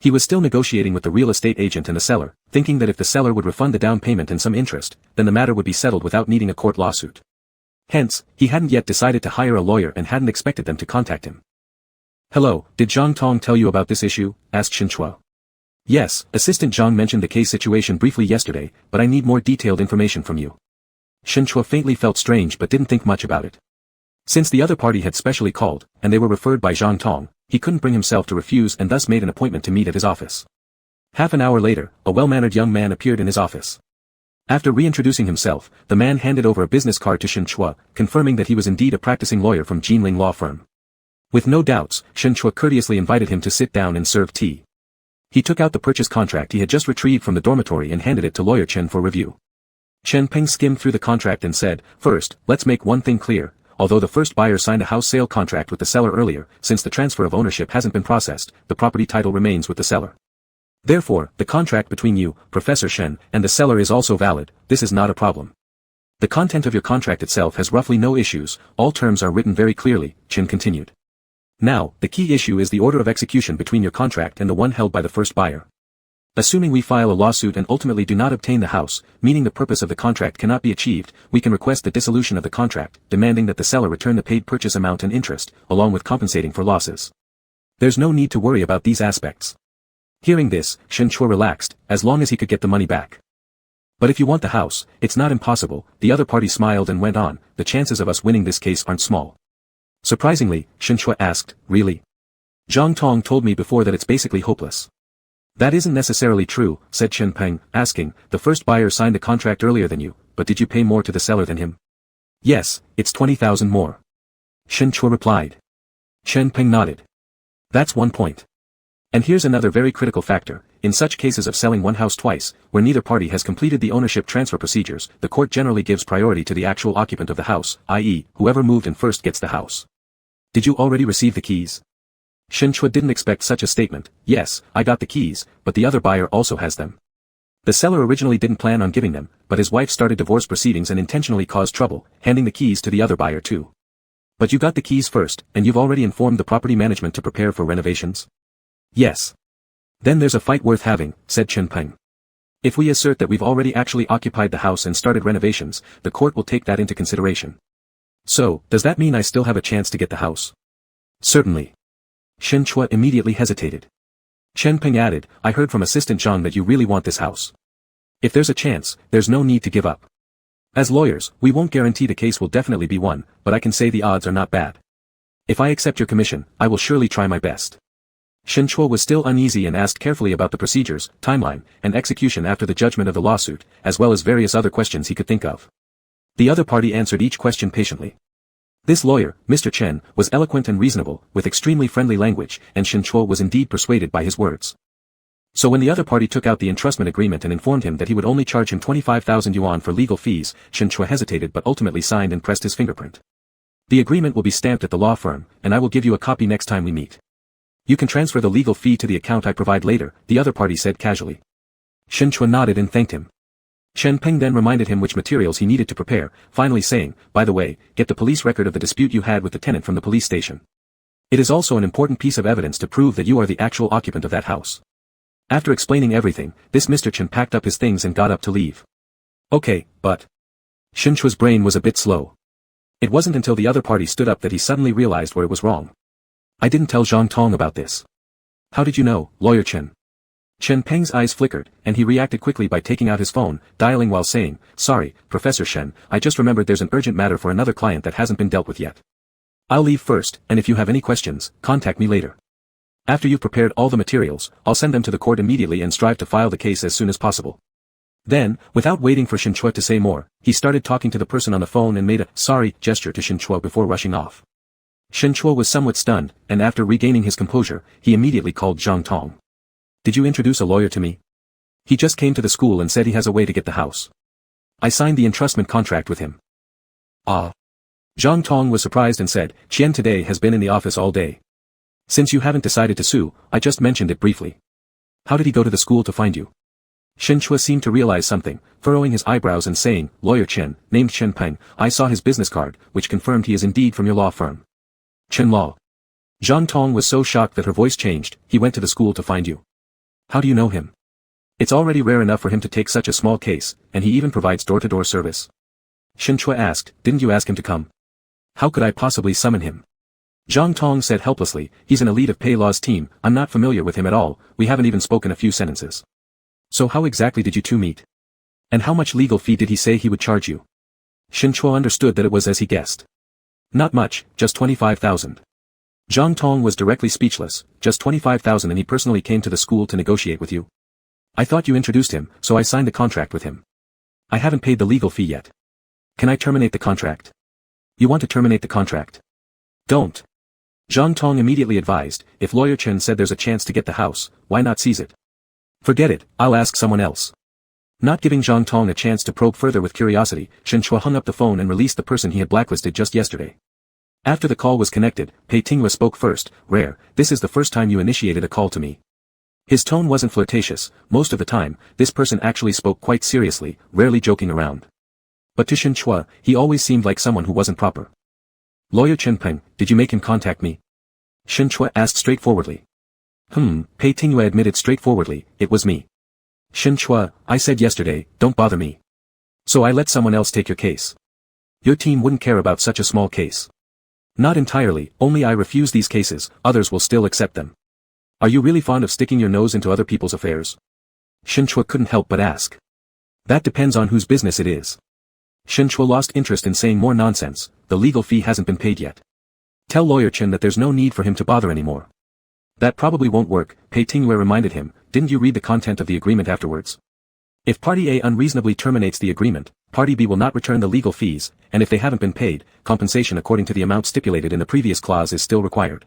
He was still negotiating with the real estate agent and the seller, thinking that if the seller would refund the down payment and some interest, then the matter would be settled without needing a court lawsuit. Hence, he hadn't yet decided to hire a lawyer and hadn't expected them to contact him. Hello, did Zhang Tong tell you about this issue? Asked Shen Chua. Yes, Assistant Zhang mentioned the case situation briefly yesterday, but I need more detailed information from you. Shen Chua faintly felt strange but didn't think much about it. Since the other party had specially called, and they were referred by Zhang Tong, he couldn't bring himself to refuse and thus made an appointment to meet at his office. Half an hour later, a well-mannered young man appeared in his office. After reintroducing himself, the man handed over a business card to Shen Chua, confirming that he was indeed a practicing lawyer from Jinling Law Firm. With no doubts, Shen Chua courteously invited him to sit down and serve tea. He took out the purchase contract he had just retrieved from the dormitory and handed it to lawyer Chen for review. Chen Peng skimmed through the contract and said, First, let's make one thing clear. Although the first buyer signed a house sale contract with the seller earlier, since the transfer of ownership hasn't been processed, the property title remains with the seller. Therefore, the contract between you, Professor Shen, and the seller is also valid. This is not a problem. The content of your contract itself has roughly no issues, all terms are written very clearly, Chen continued. Now, the key issue is the order of execution between your contract and the one held by the first buyer. Assuming we file a lawsuit and ultimately do not obtain the house, meaning the purpose of the contract cannot be achieved, we can request the dissolution of the contract, demanding that the seller return the paid purchase amount and interest, along with compensating for losses. There's no need to worry about these aspects. Hearing this, Shen Chua relaxed, as long as he could get the money back. But if you want the house, it's not impossible, the other party smiled and went on, the chances of us winning this case aren't small. Surprisingly, Shen Chua asked, really? Zhang Tong told me before that it's basically hopeless. That isn't necessarily true, said Chen Peng, asking, the first buyer signed the contract earlier than you, but did you pay more to the seller than him? Yes, it's 20,000 more. Shen Chua replied. Chen Peng nodded. That's one point. And here's another very critical factor. In such cases of selling one house twice, where neither party has completed the ownership transfer procedures, the court generally gives priority to the actual occupant of the house, i.e., whoever moved in first gets the house. Did you already receive the keys? Shen Chua didn't expect such a statement. Yes, I got the keys, but the other buyer also has them. The seller originally didn't plan on giving them, but his wife started divorce proceedings and intentionally caused trouble, handing the keys to the other buyer too. But you got the keys first, and you've already informed the property management to prepare for renovations? Yes. Then there's a fight worth having, said Chen Peng. If we assert that we've already actually occupied the house and started renovations, the court will take that into consideration. So, does that mean I still have a chance to get the house? Certainly. Shen Chua immediately hesitated. Chen Peng added, I heard from Assistant Zhang that you really want this house. If there's a chance, there's no need to give up. As lawyers, we won't guarantee the case will definitely be won, but I can say the odds are not bad. If I accept your commission, I will surely try my best. Shen Chua was still uneasy and asked carefully about the procedures, timeline, and execution after the judgment of the lawsuit, as well as various other questions he could think of. The other party answered each question patiently. This lawyer, Mr. Chen, was eloquent and reasonable, with extremely friendly language, and Shen Chua was indeed persuaded by his words. So when the other party took out the entrustment agreement and informed him that he would only charge him 25,000 yuan for legal fees, Shen Chua hesitated but ultimately signed and pressed his fingerprint. The agreement will be stamped at the law firm, and I will give you a copy next time we meet. You can transfer the legal fee to the account I provide later, the other party said casually. Shen Chua nodded and thanked him. Chen Peng then reminded him which materials he needed to prepare, finally saying, by the way, get the police record of the dispute you had with the tenant from the police station. It is also an important piece of evidence to prove that you are the actual occupant of that house. After explaining everything, this Mr. Chen packed up his things and got up to leave. Okay, but... Shen Chua's brain was a bit slow. It wasn't until the other party stood up that he suddenly realized where it was wrong. I didn't tell Zhang Tong about this. How did you know, Lawyer Chen? Chen Peng's eyes flickered, and he reacted quickly by taking out his phone, dialing while saying, sorry, Professor Shen, I just remembered there's an urgent matter for another client that hasn't been dealt with yet. I'll leave first, and if you have any questions, contact me later. After you've prepared all the materials, I'll send them to the court immediately and strive to file the case as soon as possible. Then, without waiting for Shen Chua to say more, he started talking to the person on the phone and made a sorry gesture to Shen Chua before rushing off. Shen Chua was somewhat stunned, and after regaining his composure, he immediately called Zhang Tong. Did you introduce a lawyer to me? He just came to the school and said he has a way to get the house. I signed the entrustment contract with him. Ah. Zhang Tong was surprised and said, Qian today has been in the office all day. Since you haven't decided to sue, I just mentioned it briefly. How did he go to the school to find you? Shen Chua seemed to realize something, furrowing his eyebrows and saying, Lawyer Chen, named Chen Peng, I saw his business card, which confirmed he is indeed from your law firm. Chen Law. Zhang Tong was so shocked that her voice changed, he went to the school to find you. How do you know him? It's already rare enough for him to take such a small case, and he even provides door-to-door service. Shen Chua asked, didn't you ask him to come? How could I possibly summon him? Zhang Tong said helplessly, he's an elite of Pei Law's team, I'm not familiar with him at all, we haven't even spoken a few sentences. So how exactly did you two meet? And how much legal fee did he say he would charge you? Shen Chua understood that it was as he guessed. Not much, just 25,000. Zhang Tong was directly speechless, just 25,000 and he personally came to the school to negotiate with you? I thought you introduced him, so I signed the contract with him. I haven't paid the legal fee yet. Can I terminate the contract? You want to terminate the contract? Don't. Zhang Tong immediately advised, if Lawyer Chen said there's a chance to get the house, why not seize it? Forget it, I'll ask someone else. Not giving Zhang Tong a chance to probe further with curiosity, Shen Chua hung up the phone and released the person he had blacklisted just yesterday. After the call was connected, Pei Tinghua spoke first, rare, this is the first time you initiated a call to me. His tone wasn't flirtatious, most of the time, this person actually spoke quite seriously, rarely joking around. But to Shen Chua, he always seemed like someone who wasn't proper. Lawyer Chen Peng, did you make him contact me? Shen Chua asked straightforwardly. Pei Tinghua admitted straightforwardly, it was me. Shen Chua, I said yesterday, don't bother me. So I let someone else take your case. Your team wouldn't care about such a small case. Not entirely, only I refuse these cases, others will still accept them. Are you really fond of sticking your nose into other people's affairs? Shen Chua couldn't help but ask. That depends on whose business it is. Shen Chua lost interest in saying more nonsense, the legal fee hasn't been paid yet. Tell Lawyer Chen that there's no need for him to bother anymore. That probably won't work, Pei Tinghua reminded him, didn't you read the content of the agreement afterwards? If Party A unreasonably terminates the agreement, Party B will not return the legal fees, and if they haven't been paid, compensation according to the amount stipulated in the previous clause is still required.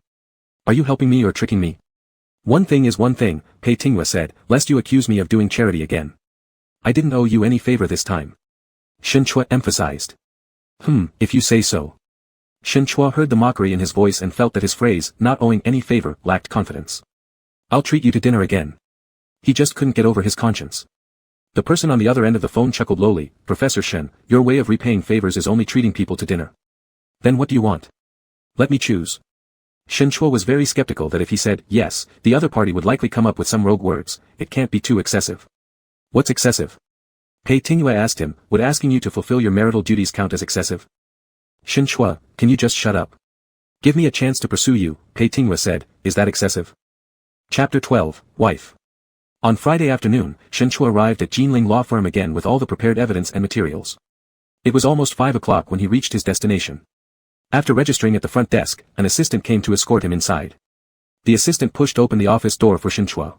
Are you helping me or tricking me? One thing is one thing, Pei Tingwa said, lest you accuse me of doing charity again. I didn't owe you any favor this time. Shen Chua emphasized. If you say so. Shen Chua heard the mockery in his voice and felt that his phrase, not owing any favor, lacked confidence. I'll treat you to dinner again. He just couldn't get over his conscience. The person on the other end of the phone chuckled lowly, Professor Shen, your way of repaying favors is only treating people to dinner. Then what do you want? Let me choose. Shen Chua was very skeptical that if he said yes, the other party would likely come up with some rogue words. It can't be too excessive. What's excessive? Pei Tingwa asked him, would asking you to fulfill your marital duties count as excessive? Shen Chua, can you just shut up? Give me a chance to pursue you, Pei Tingwa said, is that excessive? Chapter 12, Wife. On Friday afternoon, Shen Chua arrived at Jinling Law Firm again with all the prepared evidence and materials. It was almost 5 o'clock when he reached his destination. After registering at the front desk, an assistant came to escort him inside. The assistant pushed open the office door for Shen Chua.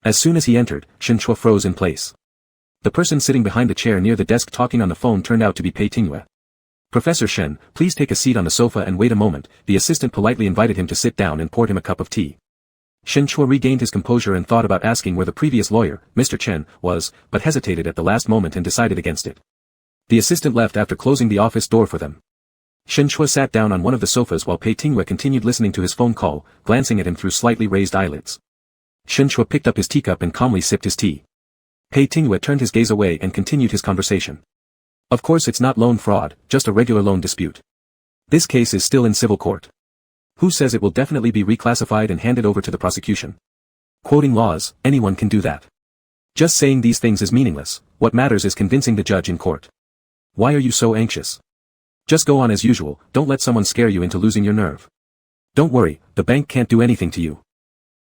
As soon as he entered, Shen Chua froze in place. The person sitting behind the chair near the desk talking on the phone turned out to be Pei Tingwa. Professor Shen, please take a seat on the sofa and wait a moment, the assistant politely invited him to sit down and poured him a cup of tea. Shen Chua regained his composure and thought about asking where the previous lawyer, Mr. Chen, was, but hesitated at the last moment and decided against it. The assistant left after closing the office door for them. Shen Chua sat down on one of the sofas while Pei Tingwa continued listening to his phone call, glancing at him through slightly raised eyelids. Shen Chua picked up his teacup and calmly sipped his tea. Pei Tingwa turned his gaze away and continued his conversation. Of course it's not loan fraud, just a regular loan dispute. This case is still in civil court. Who says it will definitely be reclassified and handed over to the prosecution? Quoting laws, anyone can do that. Just saying these things is meaningless, what matters is convincing the judge in court. Why are you so anxious? Just go on as usual, don't let someone scare you into losing your nerve. Don't worry, the bank can't do anything to you.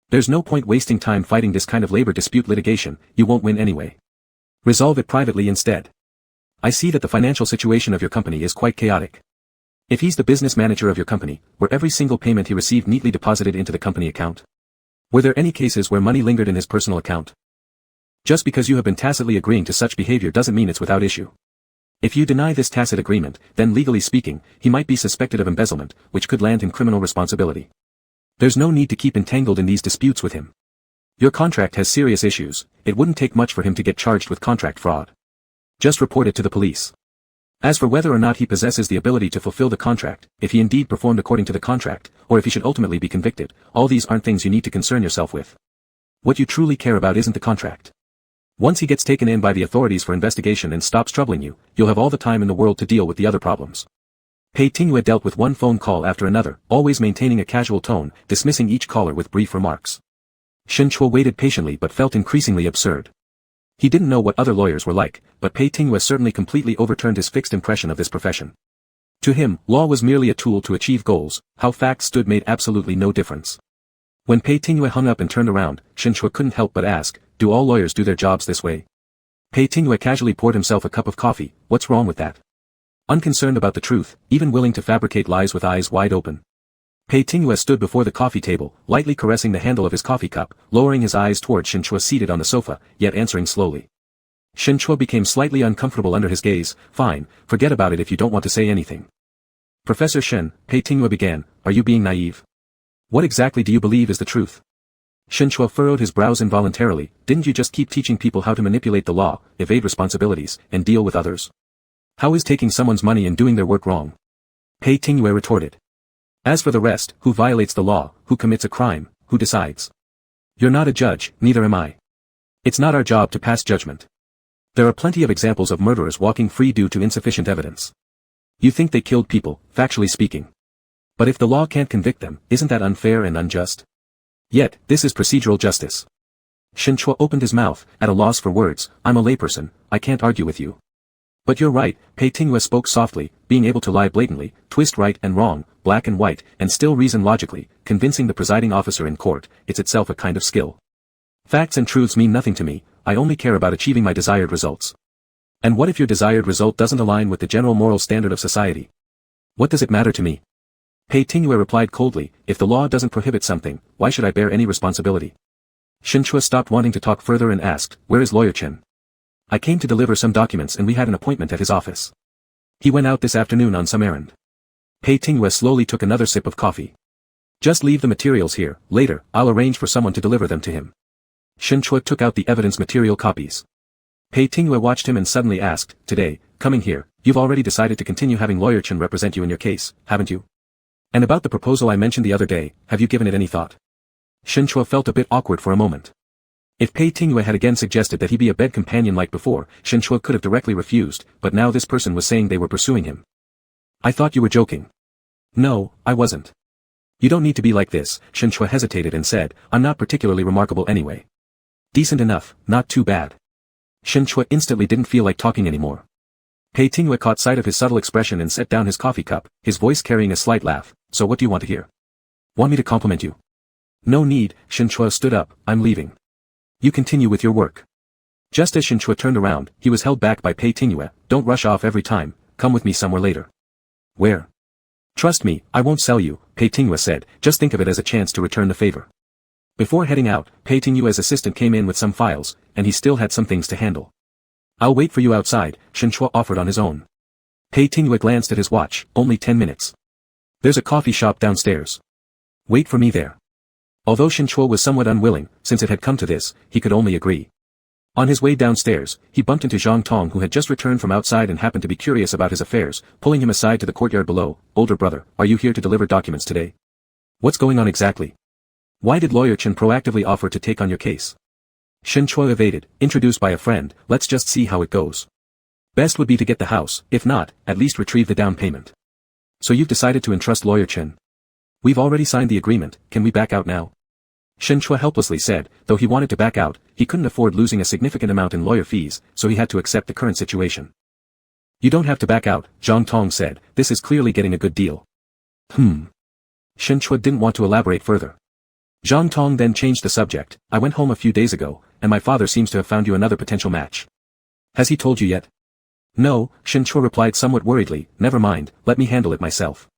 There's no point wasting time fighting this kind of labor dispute litigation, you won't win anyway. Resolve it privately instead. I see that the financial situation of your company is quite chaotic. If he's the business manager of your company, were every single payment he received neatly deposited into the company account? Were there any cases where money lingered in his personal account? Just because you have been tacitly agreeing to such behavior doesn't mean it's without issue. If you deny this tacit agreement, then legally speaking, he might be suspected of embezzlement, which could land him criminal responsibility. There's no need to keep entangled in these disputes with him. Your contract has serious issues, it wouldn't take much for him to get charged with contract fraud. Just report it to the police. As for whether or not he possesses the ability to fulfill the contract, if he indeed performed according to the contract, or if he should ultimately be convicted, all these aren't things you need to concern yourself with. What you truly care about isn't the contract. Once he gets taken in by the authorities for investigation and stops troubling you, you'll have all the time in the world to deal with the other problems. Pei Tingwa dealt with one phone call after another, always maintaining a casual tone, dismissing each caller with brief remarks. Shen Chua waited patiently but felt increasingly absurd. He didn't know what other lawyers were like, but Pei Tingwa certainly completely overturned his fixed impression of this profession. To him, law was merely a tool to achieve goals, how facts stood made absolutely no difference. When Pei Tingwa hung up and turned around, Shen Chua couldn't help but ask, do all lawyers do their jobs this way? Pei Tingwa casually poured himself a cup of coffee, what's wrong with that? Unconcerned about the truth, even willing to fabricate lies with eyes wide open. Pei Tingwa stood before the coffee table, lightly caressing the handle of his coffee cup, lowering his eyes toward Shen Chua seated on the sofa, yet answering slowly. Shen Chua became slightly uncomfortable under his gaze, fine, forget about it if you don't want to say anything. Professor Shen, Pei Tingwa began, are you being naive? What exactly do you believe is the truth? Shen Chua furrowed his brows involuntarily, didn't you just keep teaching people how to manipulate the law, evade responsibilities, and deal with others? How is taking someone's money and doing their work wrong? Pei Tingwa retorted. As for the rest, who violates the law, who commits a crime, who decides? You're not a judge, neither am I. It's not our job to pass judgment. There are plenty of examples of murderers walking free due to insufficient evidence. You think they killed people, factually speaking. But if the law can't convict them, isn't that unfair and unjust? Yet, this is procedural justice. Shen Chua opened his mouth, at a loss for words, I'm a layperson, I can't argue with you. But you're right, Pei Tingwa spoke softly, being able to lie blatantly, twist right and wrong, black and white, and still reason logically, convincing the presiding officer in court, it's itself a kind of skill. Facts and truths mean nothing to me, I only care about achieving my desired results. And what if your desired result doesn't align with the general moral standard of society? What does it matter to me? Pei Tingwa replied coldly, if the law doesn't prohibit something, why should I bear any responsibility? Shen Chua stopped wanting to talk further and asked, where is Lawyer Chen? I came to deliver some documents and we had an appointment at his office. He went out this afternoon on some errand. Pei Tingyue slowly took another sip of coffee. Just leave the materials here, later, I'll arrange for someone to deliver them to him. Shen Chua took out the evidence material copies. Pei Tingyue watched him and suddenly asked, today, coming here, you've already decided to continue having Lawyer Chen represent you in your case, haven't you? And about the proposal I mentioned the other day, have you given it any thought? Shen Chua felt a bit awkward for a moment. If Pei Tingyue had again suggested that he be a bed companion like before, Shen Chua could have directly refused, but now this person was saying they were pursuing him. I thought you were joking. No, I wasn't. You don't need to be like this, Shen Chua hesitated and said, I'm not particularly remarkable anyway. Decent enough, not too bad. Shen Chua instantly didn't feel like talking anymore. Pei Tingyue caught sight of his subtle expression and set down his coffee cup, his voice carrying a slight laugh. So what do you want to hear? Want me to compliment you? No need, Shen Chua stood up, I'm leaving. You continue with your work. Just as Shen Chua turned around, he was held back by Pei Tingyue, don't rush off every time, come with me somewhere later. Where? Trust me, I won't sell you, Pei Tingyue said, just think of it as a chance to return the favor. Before heading out, Pei Tingyue's assistant came in with some files, and he still had some things to handle. I'll wait for you outside, Shen Chua offered on his own. Pei Tingyue glanced at his watch, only 10 minutes. There's a coffee shop downstairs. Wait for me there. Although Shen Chua was somewhat unwilling, since it had come to this, he could only agree. On his way downstairs, he bumped into Zhang Tong who had just returned from outside and happened to be curious about his affairs, pulling him aside to the courtyard below. Older brother, are you here to deliver documents today? What's going on exactly? Why did Lawyer Chen proactively offer to take on your case? Shen Chua evaded, introduced by a friend, let's just see how it goes. Best would be to get the house, if not, at least retrieve the down payment. So you've decided to entrust Lawyer Chen? We've already signed the agreement, can we back out now? Shen Chua helplessly said, though he wanted to back out, he couldn't afford losing a significant amount in lawyer fees, so he had to accept the current situation. You don't have to back out, Zhang Tong said, this is clearly getting a good deal. Shen Chua didn't want to elaborate further. Zhang Tong then changed the subject, I went home a few days ago, and my father seems to have found you another potential match. Has he told you yet? No, Shen Chua replied somewhat worriedly, never mind, let me handle it myself.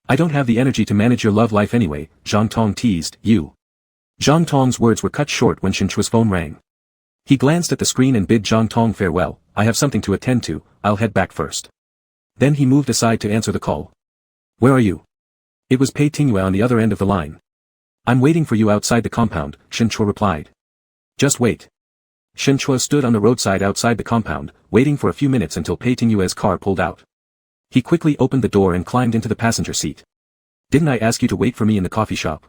I don't have the energy to manage your love life anyway, Zhang Tong teased, you. Zhang Tong's words were cut short when Shen Chua's phone rang. He glanced at the screen and bid Zhang Tong farewell, I have something to attend to, I'll head back first. Then he moved aside to answer the call. Where are you? It was Pei Tingyue on the other end of the line. I'm waiting for you outside the compound, Shen Chua replied. Just wait. Shen Chua stood on the roadside outside the compound, waiting for a few minutes until Pei Tingyue's car pulled out. He quickly opened the door and climbed into the passenger seat. Didn't I ask you to wait for me in the coffee shop?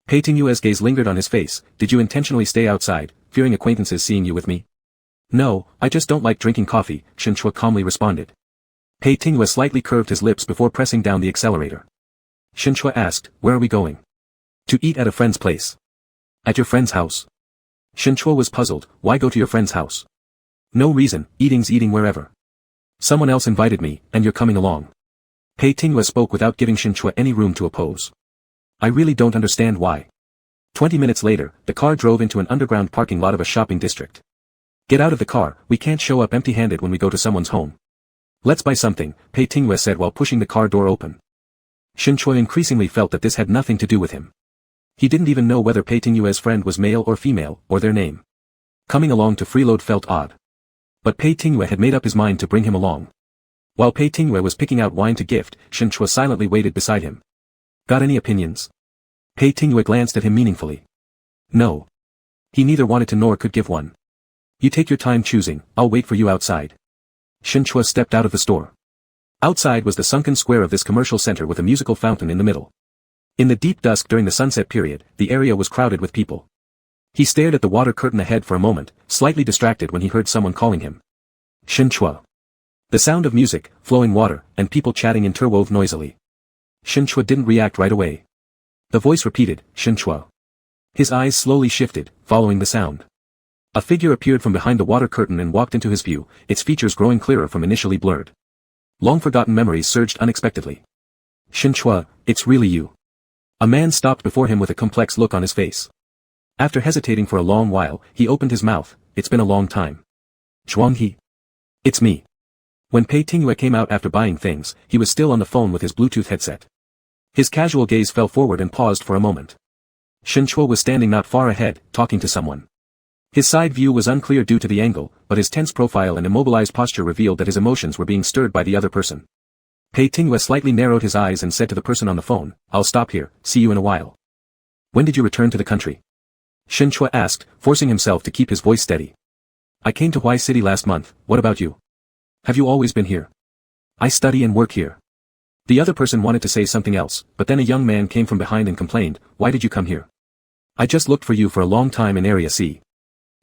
Pei Tingyue's gaze lingered on his face, did you intentionally stay outside, fearing acquaintances seeing you with me? No, I just don't like drinking coffee, Shen Chua calmly responded. Pei Tingyue slightly curved his lips before pressing down the accelerator. Shen Chua asked, where are we going? To eat at a friend's place. At your friend's house? Shen Chua was puzzled, why go to your friend's house? No reason, eating's eating wherever. Someone else invited me, and you're coming along. Pei Tingyue spoke without giving Shen Chua any room to oppose. I really don't understand why. 20 minutes later, the car drove into an underground parking lot of a shopping district. Get out of the car, we can't show up empty-handed when we go to someone's home. Let's buy something, Pei Tingyue said while pushing the car door open. Shen Chua increasingly felt that this had nothing to do with him. He didn't even know whether Pei Tingyue's friend was male or female, or their name. Coming along to freeload felt odd. But Pei Tingyue had made up his mind to bring him along. While Pei Tingyue was picking out wine to gift, Shen Chua silently waited beside him. Got any opinions? Pei Tingyue glanced at him meaningfully. No. He neither wanted to nor could give one. You take your time choosing, I'll wait for you outside. Shen Chua stepped out of the store. Outside was the sunken square of this commercial center with a musical fountain in the middle. In the deep dusk during the sunset period, the area was crowded with people. He stared at the water curtain ahead for a moment, slightly distracted when he heard someone calling him. Shen Chua. The sound of music, flowing water, and people chatting interwove noisily. Shen Chua didn't react right away. The voice repeated, Shen Chua. His eyes slowly shifted, following the sound. A figure appeared from behind the water curtain and walked into his view, its features growing clearer from initially blurred. Long-forgotten memories surged unexpectedly. Shen Chua, it's really you. A man stopped before him with a complex look on his face. After hesitating for a long while, he opened his mouth, it's been a long time. Zhuanghe. It's me. When Pei Tingyue came out after buying things, he was still on the phone with his Bluetooth headset. His casual gaze fell forward and paused for a moment. Shen Chua was standing not far ahead, talking to someone. His side view was unclear due to the angle, but his tense profile and immobilized posture revealed that his emotions were being stirred by the other person. Pei Tingwei slightly narrowed his eyes and said to the person on the phone, "I'll stop here, see you in a while." "When did you return to the country?" Shen Chua asked, forcing himself to keep his voice steady. "I came to Huai City last month, what about you? Have you always been here?" "I study and work here." The other person wanted to say something else, but then a young man came from behind and complained, "Why did you come here? I just looked for you for a long time in Area C."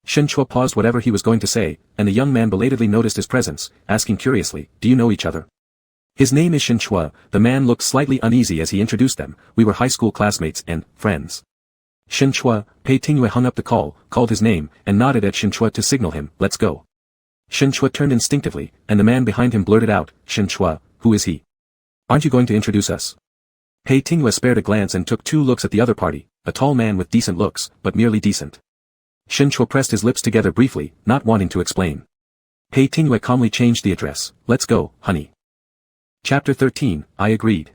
Shen Chua paused whatever he was going to say, and the young man belatedly noticed his presence, asking curiously, "Do you know each other?" "His name is Shen Chua." The man looked slightly uneasy as he introduced them. "We were high school classmates and friends." Shen Chua. Pei Tingwei hung up the call, called his name, and nodded at Shen Chua to signal him, "Let's go." Shen Chua turned instinctively, and the man behind him blurted out, "Shen Chua, who is he? Aren't you going to introduce us?" Pei Tingwei spared a glance and took 2 looks at the other party, a tall man with decent looks, but merely decent. Shen Chua pressed his lips together briefly, not wanting to explain. Pei Tingwei calmly changed the address. "Let's go, honey." Chapter 13, I agreed.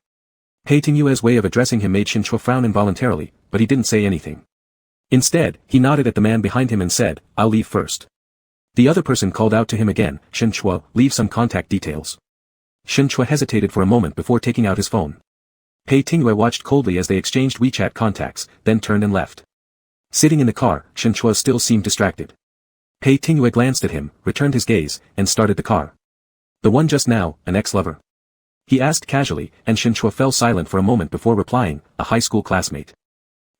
Pei Tingwei's way of addressing him made Shen Chua frown involuntarily, but he didn't say anything. Instead, he nodded at the man behind him and said, "I'll leave first." The other person called out to him again, "Shen Chua, leave some contact details." Shen Chua hesitated for a moment before taking out his phone. Pei Tingwei watched coldly as they exchanged WeChat contacts, then turned and left. Sitting in the car, Shen Chua still seemed distracted. Pei Tingwei glanced at him, returned his gaze, and started the car. "The one just now, an ex-lover?" he asked casually, and Shen Chua fell silent for a moment before replying, "A high school classmate."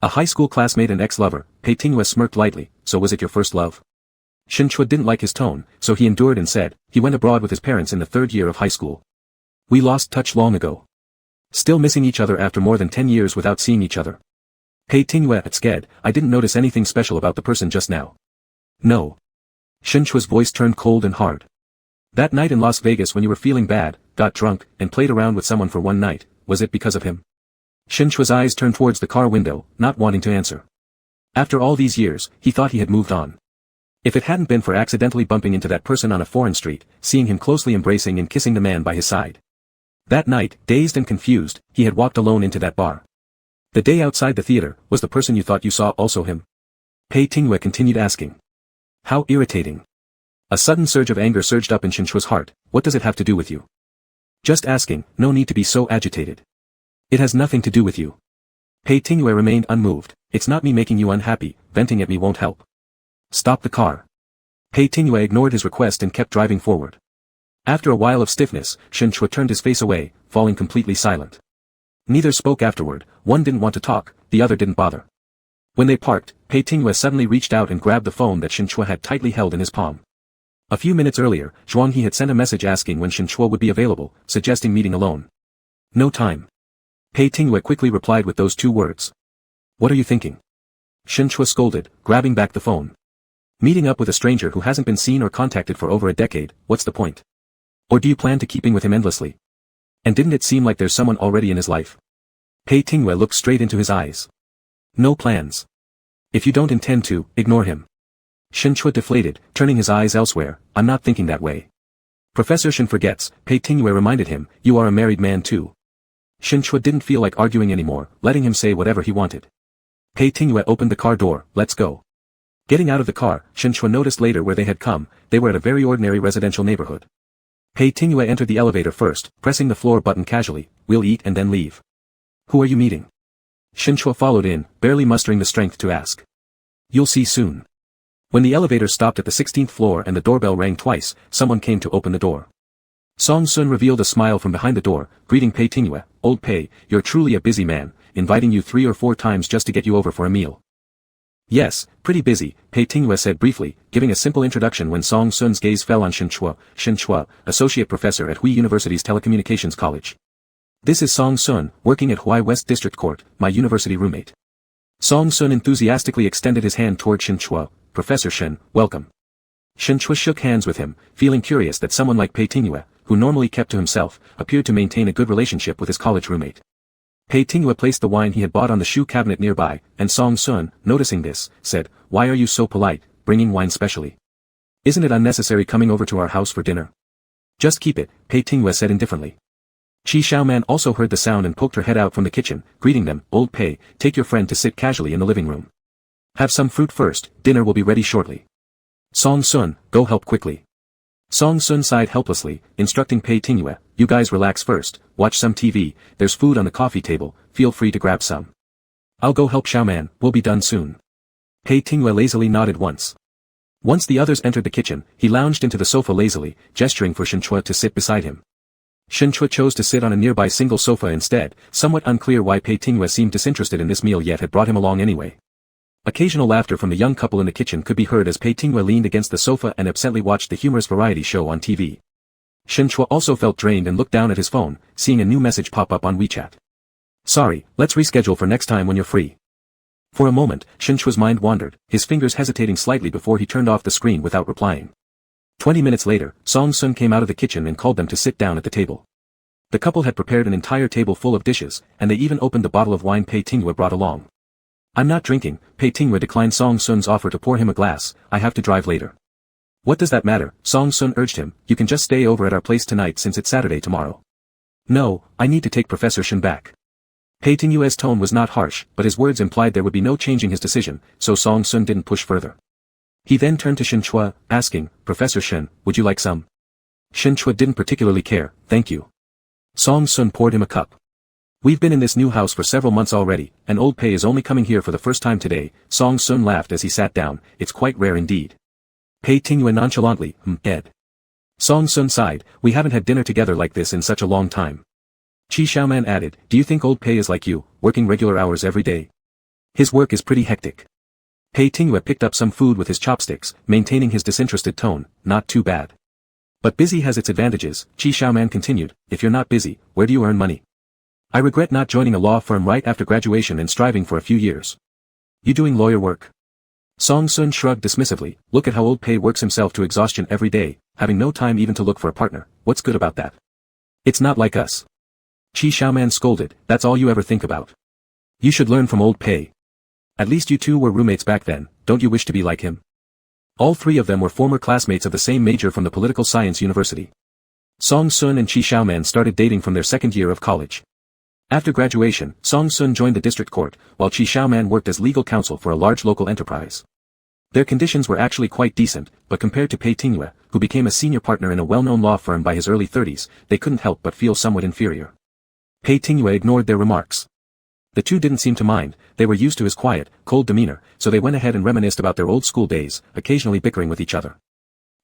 "A high school classmate and ex-lover," Pei Tingwei smirked lightly, "so was it your first love?" Shen Chua didn't like his tone, so he endured and said, "He went abroad with his parents in the 3rd year of high school. We lost touch long ago. Still missing each other after more than 10 years without seeing each other." Pei Tingwei scared, "I didn't notice anything special about the person just now." "No." Shen Chua's voice turned cold and hard. "That night in Las Vegas when you were feeling bad, got drunk, and played around with someone for one night, was it because of him?" Shen Chua's eyes turned towards the car window, not wanting to answer. After all these years, he thought he had moved on. If it hadn't been for accidentally bumping into that person on a foreign street, seeing him closely embracing and kissing the man by his side. That night, dazed and confused, he had walked alone into that bar. The day outside the theater, was the person you thought you saw also him? Pei Tingwei continued asking. How irritating. A sudden surge of anger surged up in Shen Chua's heart. What does it have to do with you? Just asking, no need to be so agitated. It has nothing to do with you. Pei Tingwei remained unmoved. It's not me making you unhappy, venting at me won't help. Stop the car. Pei Tingwei ignored his request and kept driving forward. After a while of stiffness, Shen Chua turned his face away, falling completely silent. Neither spoke afterward, one didn't want to talk, the other didn't bother. When they parked, Pei Tingwei suddenly reached out and grabbed the phone that Shen Chua had tightly held in his palm. A few minutes earlier, Zhuang He had sent a message asking when Shen Chua would be available, suggesting meeting alone. No time. Pei Tingwei quickly replied with those 2 words. What are you thinking? Shen Chua scolded, grabbing back the phone. Meeting up with a stranger who hasn't been seen or contacted for over a decade, what's the point? Or do you plan to keeping with him endlessly? And didn't it seem like there's someone already in his life? Pei Tingwei looked straight into his eyes. No plans. If you don't intend to, ignore him. Shen Chua deflated, turning his eyes elsewhere. I'm not thinking that way. Professor Shen forgets, Pei Tingwei reminded him, you are a married man too. Shen Chua didn't feel like arguing anymore, letting him say whatever he wanted. Pei Tingwei opened the car door, let's go. Getting out of the car, Shen Chua noticed later where they had come, they were at a very ordinary residential neighborhood. Pei Tingwei entered the elevator first, pressing the floor button casually, we'll eat and then leave. Who are you meeting? Shen Chua followed in, barely mustering the strength to ask. You'll see soon. When the elevator stopped at the 16th floor and the doorbell rang twice, someone came to open the door. Song Sun revealed a smile from behind the door, greeting Pei Tingwei, Old Pei, you're truly a busy man, inviting you 3 or 4 times just to get you over for a meal. Yes, pretty busy, Pei Tingwei said briefly, giving a simple introduction when Song Sun's gaze fell on Shen Chua, associate professor at Hui University's Telecommunications College. This is Song Sun, working at Huai West District Court, my university roommate. Song Sun enthusiastically extended his hand toward Shen Chua, Professor Shen, welcome. Shen Chua shook hands with him, feeling curious that someone like Pei Tingwei, who normally kept to himself, appeared to maintain a good relationship with his college roommate. Pei Tingwei placed the wine he had bought on the shoe cabinet nearby, and Song Sun, noticing this, said, why are you so polite, bringing wine specially? Isn't it unnecessary coming over to our house for dinner? Just keep it, Pei Tingwei said indifferently. Qi Xiaoman also heard the sound and poked her head out from the kitchen, greeting them, Old Pei, take your friend to sit casually in the living room. Have some fruit first, dinner will be ready shortly. Song Sun, go help quickly. Song Sun sighed helplessly, instructing Pei Tingyue, you guys relax first, watch some TV, there's food on the coffee table, feel free to grab some. I'll go help Xiaoman, we'll be done soon. Pei Tingyue lazily nodded once. Once the others entered the kitchen, he lounged into the sofa lazily, gesturing for Shenchua to sit beside him. Shenchua chose to sit on a nearby single sofa instead, somewhat unclear why Pei Tingyue seemed disinterested in this meal yet had brought him along anyway. Occasional laughter from the young couple in the kitchen could be heard as Pei Tingyue leaned against the sofa and absently watched the humorous variety show on TV. Shenchua also felt drained and looked down at his phone, seeing a new message pop up on WeChat. Sorry, let's reschedule for next time when you're free. For a moment, Shenchua's mind wandered, his fingers hesitating slightly before he turned off the screen without replying. 20 minutes later, Song Sun came out of the kitchen and called them to sit down at the table. The couple had prepared an entire table full of dishes, and they even opened the bottle of wine Pei Tingyue brought along. I'm not drinking, Pei Tingyue declined Song Sun's offer to pour him a glass, I have to drive later. What does that matter, Song Sun urged him, you can just stay over at our place tonight since it's Saturday tomorrow. No, I need to take Professor Shen back. Pei Tingyue's tone was not harsh, but his words implied there would be no changing his decision, so Song Sun didn't push further. He then turned to Shenchua, asking, Professor Shen, would you like some? Shenchua didn't particularly care, thank you. Song Sun poured him a cup. We've been in this new house for several months already, and old Pei is only coming here for the first time today, Song Sun laughed as he sat down, it's quite rare indeed. Pei Tingyue nonchalantly, Ed. Song Sun sighed, we haven't had dinner together like this in such a long time. Qi Xiaoman added, do you think old Pei is like you, working regular hours every day? His work is pretty hectic. Pei Tingyue picked up some food with his chopsticks, maintaining his disinterested tone, not too bad. But busy has its advantages, Qi Xiaoman continued, if you're not busy, where do you earn money? I regret not joining a law firm right after graduation and striving for a few years. You doing lawyer work? Song Sun shrugged dismissively, look at how old Pei works himself to exhaustion every day, having no time even to look for a partner, what's good about that? It's not like us. Qi Xiaoman scolded, that's all you ever think about. You should learn from old Pei. At least you two were roommates back then, don't you wish to be like him? All three of them were former classmates of the same major from the political science university. Song Sun and Qi Xiaoman started dating from their second year of college. After graduation, Song Sun joined the district court, while Qi Xiaoman worked as legal counsel for a large local enterprise. Their conditions were actually quite decent, but compared to Pei Tingyue, who became a senior partner in a well-known law firm by his early 30s, they couldn't help but feel somewhat inferior. Pei Tingyue ignored their remarks. The two didn't seem to mind, they were used to his quiet, cold demeanor, so they went ahead and reminisced about their old school days, occasionally bickering with each other.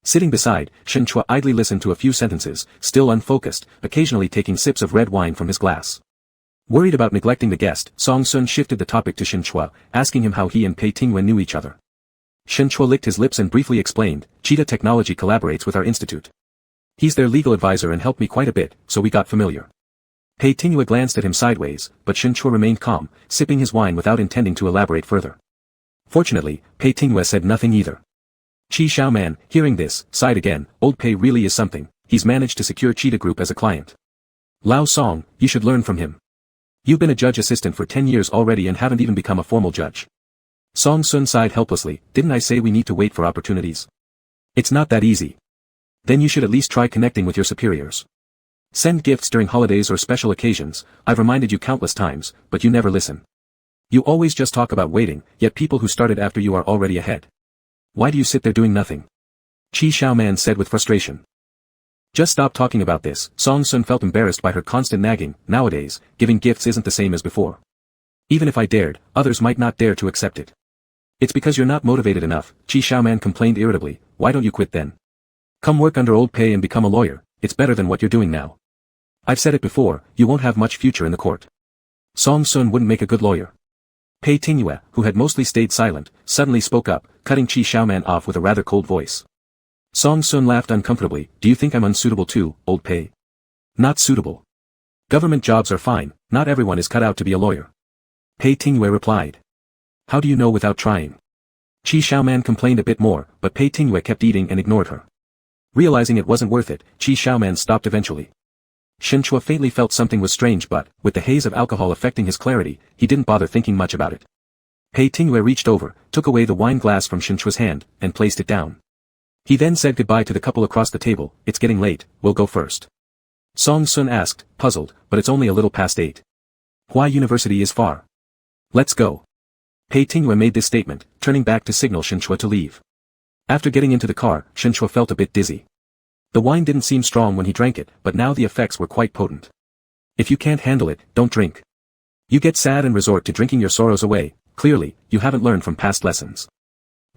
Sitting beside, Shenchua idly listened to a few sentences, still unfocused, occasionally taking sips of red wine from his glass. Worried about neglecting the guest, Song Sun shifted the topic to Shenchua, asking him how he and Pei Tingyue knew each other. Shenchua licked his lips and briefly explained, Cheetah Technology collaborates with our institute. He's their legal advisor and helped me quite a bit, so we got familiar. Pei Tingyue glanced at him sideways, but Shenchua remained calm, sipping his wine without intending to elaborate further. Fortunately, Pei Tingyue said nothing either. Qi Xiaoman, hearing this, sighed again, old Pei really is something, he's managed to secure Cheetah Group as a client. Lao Song, you should learn from him. You've been a judge assistant for 10 years already and haven't even become a formal judge. Song Sun sighed helplessly, didn't I say we need to wait for opportunities? It's not that easy. Then you should at least try connecting with your superiors. Send gifts during holidays or special occasions, I've reminded you countless times, but you never listen. You always just talk about waiting, yet people who started after you are already ahead. Why do you sit there doing nothing? Qi Xiaoman said with frustration. Just stop talking about this, Song Sun felt embarrassed by her constant nagging, nowadays, giving gifts isn't the same as before. Even if I dared, others might not dare to accept it. It's because you're not motivated enough, Qi Xiaoman complained irritably, why don't you quit then? Come work under old Pei and become a lawyer, it's better than what you're doing now. I've said it before, you won't have much future in the court. Song Sun wouldn't make a good lawyer. Pei Tingyue, who had mostly stayed silent, suddenly spoke up, cutting Qi Xiaoman off with a rather cold voice. Song Sun laughed uncomfortably, do you think I'm unsuitable too, old Pei? Not suitable. Government jobs are fine, not everyone is cut out to be a lawyer. Pei Tingyue replied. How do you know without trying? Qi Xiaoman complained a bit more, but Pei Tingyue kept eating and ignored her. Realizing it wasn't worth it, Qi Xiaoman stopped eventually. Shenchua faintly felt something was strange but, with the haze of alcohol affecting his clarity, he didn't bother thinking much about it. Pei Tingyue reached over, took away the wine glass from Shenchua's hand, and placed it down. He then said goodbye to the couple across the table, it's getting late, we'll go first. Song Sun asked, puzzled, but it's only a little past 8. Hua University is far. Let's go. Pei Tingyue made this statement, turning back to signal Shenchua to leave. After getting into the car, Shinchua felt a bit dizzy. The wine didn't seem strong when he drank it, but now the effects were quite potent. If you can't handle it, don't drink. You get sad and resort to drinking your sorrows away. Clearly, you haven't learned from past lessons.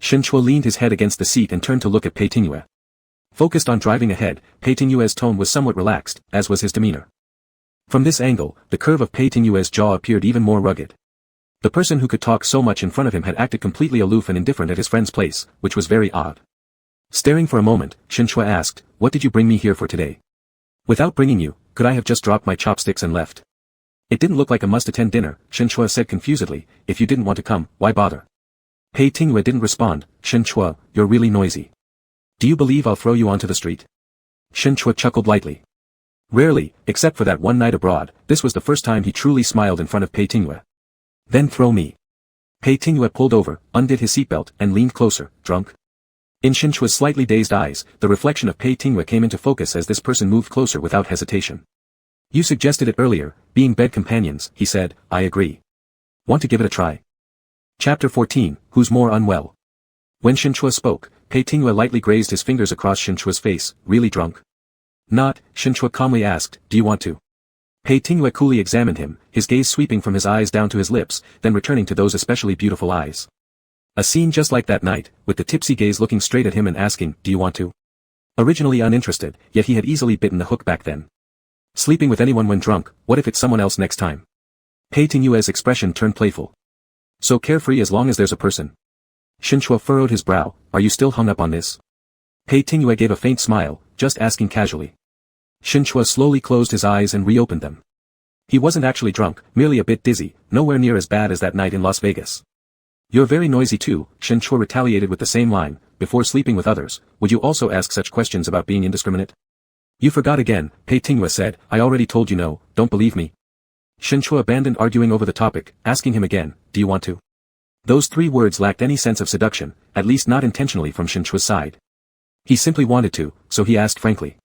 Shinchua leaned his head against the seat and turned to look at Pei Tingyue. Focused on driving ahead, Pei Tingyue's tone was somewhat relaxed, as was his demeanor. From this angle, the curve of Pei Tingyue's jaw appeared even more rugged. The person who could talk so much in front of him had acted completely aloof and indifferent at his friend's place, which was very odd. Staring for a moment, Shinchua asked, "What did you bring me here for today?" "Without bringing you, could I have just dropped my chopsticks and left?" "It didn't look like a must-attend dinner," Shinchua said confusedly. "If you didn't want to come, why bother?" Pei Tingyue didn't respond. "Shinchua, you're really noisy. Do you believe I'll throw you onto the street?" Shinchua chuckled lightly. Rarely, except for that one night abroad, this was the first time he truly smiled in front of Pei Tingyue. "Then throw me." Pei Tingyue pulled over, undid his seatbelt, and leaned closer. "Drunk?" In Shinchua's slightly dazed eyes, the reflection of Pei Tingyue came into focus as this person moved closer without hesitation. "You suggested it earlier, being bed companions," he said. "I agree. Want to give it a try?" Chapter 14, Who's More Unwell? When Shinchua spoke, Pei Tingyue lightly grazed his fingers across Shinchua's face. "Really drunk?" "Not," Shinchua calmly asked. "Do you want to?" Pei Tingyue coolly examined him, his gaze sweeping from his eyes down to his lips, then returning to those especially beautiful eyes. A scene just like that night, with the tipsy gaze looking straight at him and asking, "Do you want to?" Originally uninterested, yet he had easily bitten the hook back then. Sleeping with anyone when drunk, what if it's someone else next time? Pei Tingyue's expression turned playful. "So carefree as long as there's a person." Shinchua furrowed his brow. "Are you still hung up on this?" Pei Tingyue gave a faint smile, just asking casually. Shinchua slowly closed his eyes and reopened them. He wasn't actually drunk, merely a bit dizzy, nowhere near as bad as that night in Las Vegas. "You're very noisy too," Shinchua retaliated with the same line. "Before sleeping with others, would you also ask such questions about being indiscriminate?" "You forgot again," Pei Tingyue said. "I already told you no, don't believe me." Shinchua abandoned arguing over the topic, asking him again, "Do you want to?" Those 3 words lacked any sense of seduction, at least not intentionally from Shinchua's side. He simply wanted to, so he asked frankly.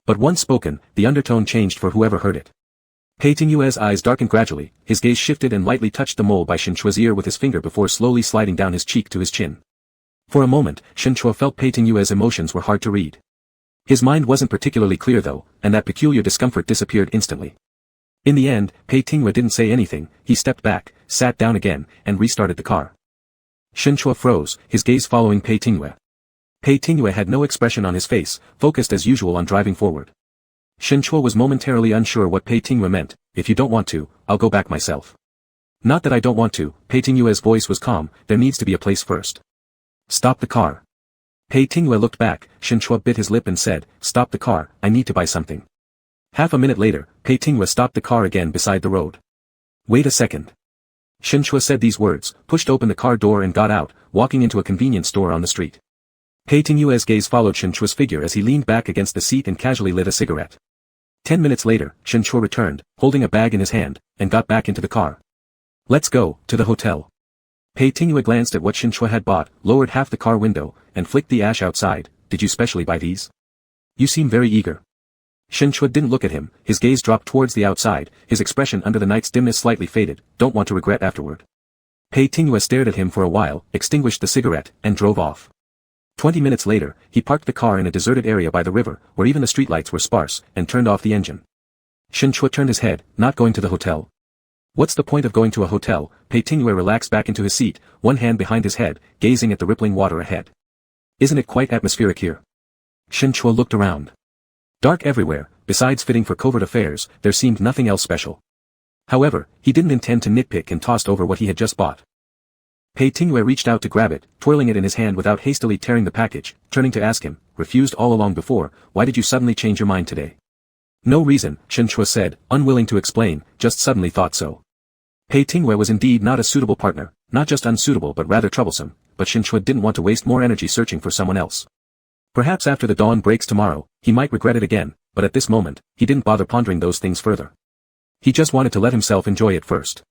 But once spoken, the undertone changed for whoever heard it. Pei Tingyue's eyes darkened gradually, his gaze shifted and lightly touched the mole by Shinchua's ear with his finger before slowly sliding down his cheek to his chin. For a moment, Shinchua felt Pei Tingyue's emotions were hard to read. His mind wasn't particularly clear though, and that peculiar discomfort disappeared instantly. In the end, Pei Tingyue didn't say anything. He stepped back, sat down again, and restarted the car. Shinchua froze, his gaze following Pei Tingyue. Pei Tingyue had no expression on his face, focused as usual on driving forward. Shinchua was momentarily unsure what Pei Tingyue meant. "If you don't want to, I'll go back myself." "Not that I don't want to," Pei Tingyue's voice was calm. "There needs to be a place first." "Stop the car." Pei Tingyue looked back. Shinchua bit his lip and said, "Stop the car, I need to buy something." Half a minute later, Pei Tingyue stopped the car again beside the road. "Wait a second." Shinchua said these words, pushed open the car door and got out, walking into a convenience store on the street. Pei Tingyue's gaze followed Shinchua's figure as he leaned back against the seat and casually lit a cigarette. 10 minutes later, Shinchua returned, holding a bag in his hand, and got back into the car. "Let's go, to the hotel." Pei Tingyue glanced at what Shinchua had bought, lowered half the car window, and flicked the ash outside. "Did you specially buy these? You seem very eager." Shinchua didn't look at him, his gaze dropped towards the outside, his expression under the night's dimness slightly faded. "Don't want to regret afterward." Pei Tingyue stared at him for a while, extinguished the cigarette, and drove off. 20 minutes later, he parked the car in a deserted area by the river, where even the streetlights were sparse, and turned off the engine. Shinchua turned his head. "Not going to the hotel?" "What's the point of going to a hotel?" Pei Tingyue relaxed back into his seat, one hand behind his head, gazing at the rippling water ahead. "Isn't it quite atmospheric here?" Shinchua looked around. Dark everywhere, besides fitting for covert affairs, there seemed nothing else special. However, he didn't intend to nitpick and tossed over what he had just bought. Pei Tingyue reached out to grab it, twirling it in his hand without hastily tearing the package, turning to ask him, "Refused all along before, why did you suddenly change your mind today?" "No reason," Shinchua said, unwilling to explain, "just suddenly thought so." Pei Tingyue was indeed not a suitable partner, not just unsuitable but rather troublesome, but Shinchua didn't want to waste more energy searching for someone else. Perhaps after the dawn breaks tomorrow, he might regret it again, but at this moment, he didn't bother pondering those things further. He just wanted to let himself enjoy it first.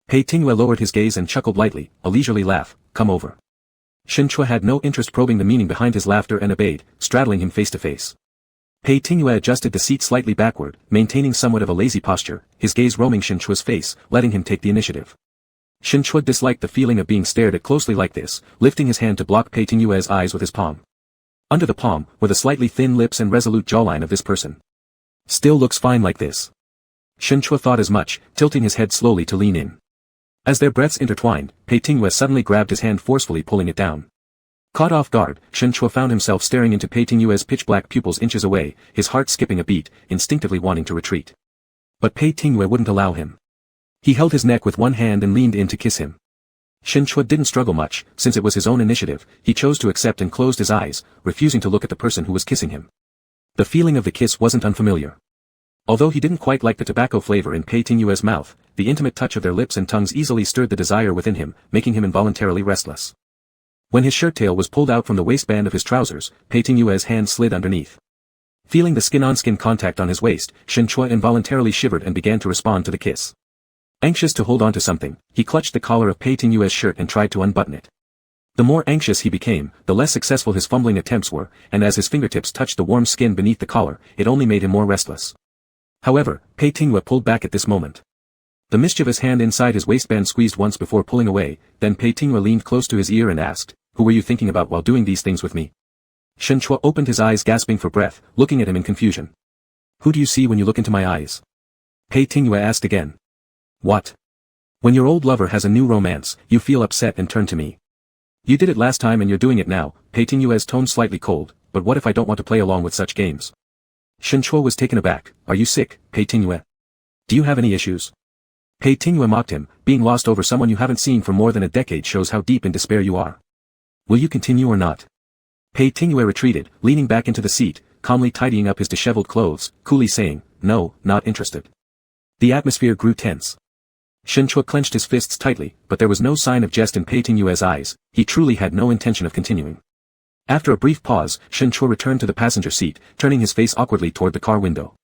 Pei Tingyue lowered his gaze and chuckled lightly, a leisurely laugh. "Come over." Shinchua had no interest probing the meaning behind his laughter and obeyed, straddling him face to face. Pei Tingyue adjusted the seat slightly backward, maintaining somewhat of a lazy posture, his gaze roaming Shinchua's face, letting him take the initiative. Shin Chua disliked the feeling of being stared at closely like this, lifting his hand to block Pei Tingyue's eyes with his palm. Under the palm were the slightly thin lips and resolute jawline of this person. Still looks fine like this. Shin Chua thought as much, tilting his head slowly to lean in. As their breaths intertwined, Pei Tingyue suddenly grabbed his hand forcefully, pulling it down. Caught off guard, Shin Chua found himself staring into Pei Tingyue's pitch-black pupils inches away, his heart skipping a beat, instinctively wanting to retreat. But Pei Tingyue wouldn't allow him. He held his neck with one hand and leaned in to kiss him. Shin Chua didn't struggle much, since it was his own initiative. He chose to accept and closed his eyes, refusing to look at the person who was kissing him. The feeling of the kiss wasn't unfamiliar. Although he didn't quite like the tobacco flavor in Pei Tingyue's mouth, the intimate touch of their lips and tongues easily stirred the desire within him, making him involuntarily restless. When his shirt tail was pulled out from the waistband of his trousers, Pei Tingyue's hand slid underneath. Feeling the skin-on-skin contact on his waist, Shin Chua involuntarily shivered and began to respond to the kiss. Anxious to hold on to something, he clutched the collar of Pei Tingyue's shirt and tried to unbutton it. The more anxious he became, the less successful his fumbling attempts were, and as his fingertips touched the warm skin beneath the collar, it only made him more restless. However, Pei Tingyue pulled back at this moment. The mischievous hand inside his waistband squeezed once before pulling away, then Pei Tingyue leaned close to his ear and asked, "Who were you thinking about while doing these things with me?" Shin Chua opened his eyes, gasping for breath, looking at him in confusion. "Who do you see when you look into my eyes?" Pei Tingyue asked again. "What? When your old lover has a new romance, you feel upset and turn to me. You did it last time and you're doing it now." Pei Tingyue's tone slightly cold, "But what if I don't want to play along with such games?" Shin Chua was taken aback. "Are you sick, Pei Tingyue? Do you have any issues?" Pei Tingyue mocked him. "Being lost over someone you haven't seen for more than a decade shows how deep in despair you are. Will you continue or not?" Pei Tingyue retreated, leaning back into the seat, calmly tidying up his disheveled clothes, coolly saying, "No, not interested." The atmosphere grew tense. Shin Chua clenched his fists tightly, but there was no sign of jest in Pei Tingyue's eyes. He truly had no intention of continuing. After a brief pause, Shin Chua returned to the passenger seat, turning his face awkwardly toward the car window.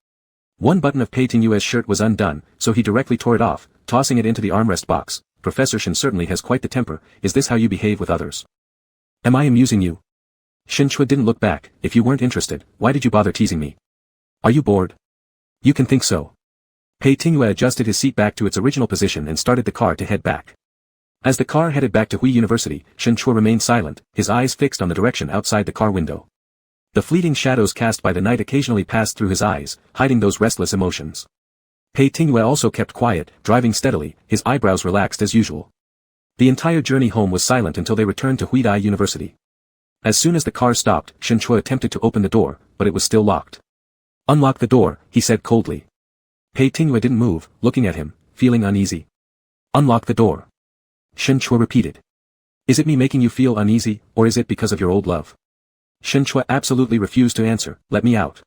One button of Pei Tingyue's shirt was undone, so he directly tore it off, tossing it into the armrest box. "Professor Shin certainly has quite the temper. Is this how you behave with others? Am I amusing you?" Shin Chua didn't look back. "If you weren't interested, why did you bother teasing me? Are you bored? You can think so." Pei Tingyue adjusted his seat back to its original position and started the car to head back. As the car headed back to Hui University, Shin Chua remained silent, his eyes fixed on the direction outside the car window. The fleeting shadows cast by the night occasionally passed through his eyes, hiding those restless emotions. Pei Tingyue also kept quiet, driving steadily, his eyebrows relaxed as usual. The entire journey home was silent until they returned to Hui University. As soon as the car stopped, Shin Chua attempted to open the door, but it was still locked. "Unlock the door," he said coldly. Pei Tingyue didn't move, looking at him, feeling uneasy. "Unlock the door." Shin Chua repeated. "Is it me making you feel uneasy, or is it because of your old love?" Shin Chua absolutely refused to answer. "Let me out."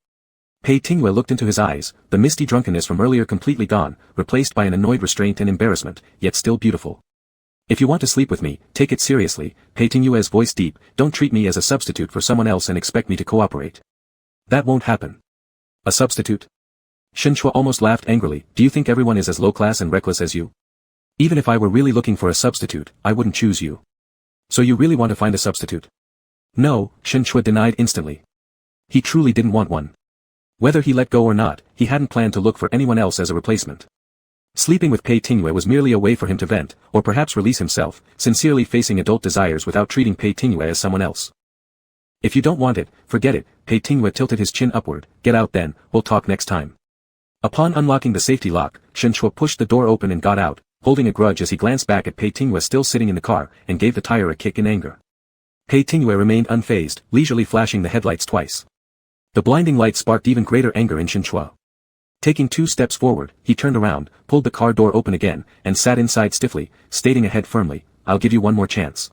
Pei Tingyue looked into his eyes, the misty drunkenness from earlier completely gone, replaced by an annoyed restraint and embarrassment, yet still beautiful. "If you want to sleep with me, take it seriously," Pei Tingyue's voice deep. "Don't treat me as a substitute for someone else and expect me to cooperate. That won't happen." "A substitute?" Shin Chua almost laughed angrily. "Do you think everyone is as low-class and reckless as you? Even if I were really looking for a substitute, I wouldn't choose you. So you really want to find a substitute?" "No," Shin Chua denied instantly. He truly didn't want one. Whether he let go or not, he hadn't planned to look for anyone else as a replacement. Sleeping with Pei Tingyue was merely a way for him to vent, or perhaps release himself, sincerely facing adult desires without treating Pei Tingyue as someone else. "If you don't want it, forget it." Pei Tingyue tilted his chin upward. "Get out then, we'll talk next time." Upon unlocking the safety lock, Shin Chua pushed the door open and got out, holding a grudge as he glanced back at Pei Tingyue still sitting in the car, and gave the tire a kick in anger. Pei Tingyue remained unfazed, leisurely flashing the headlights twice. The blinding light sparked even greater anger in Shin Chua. Taking 2 steps forward, he turned around, pulled the car door open again, and sat inside stiffly, stating ahead firmly, "I'll give you one more chance.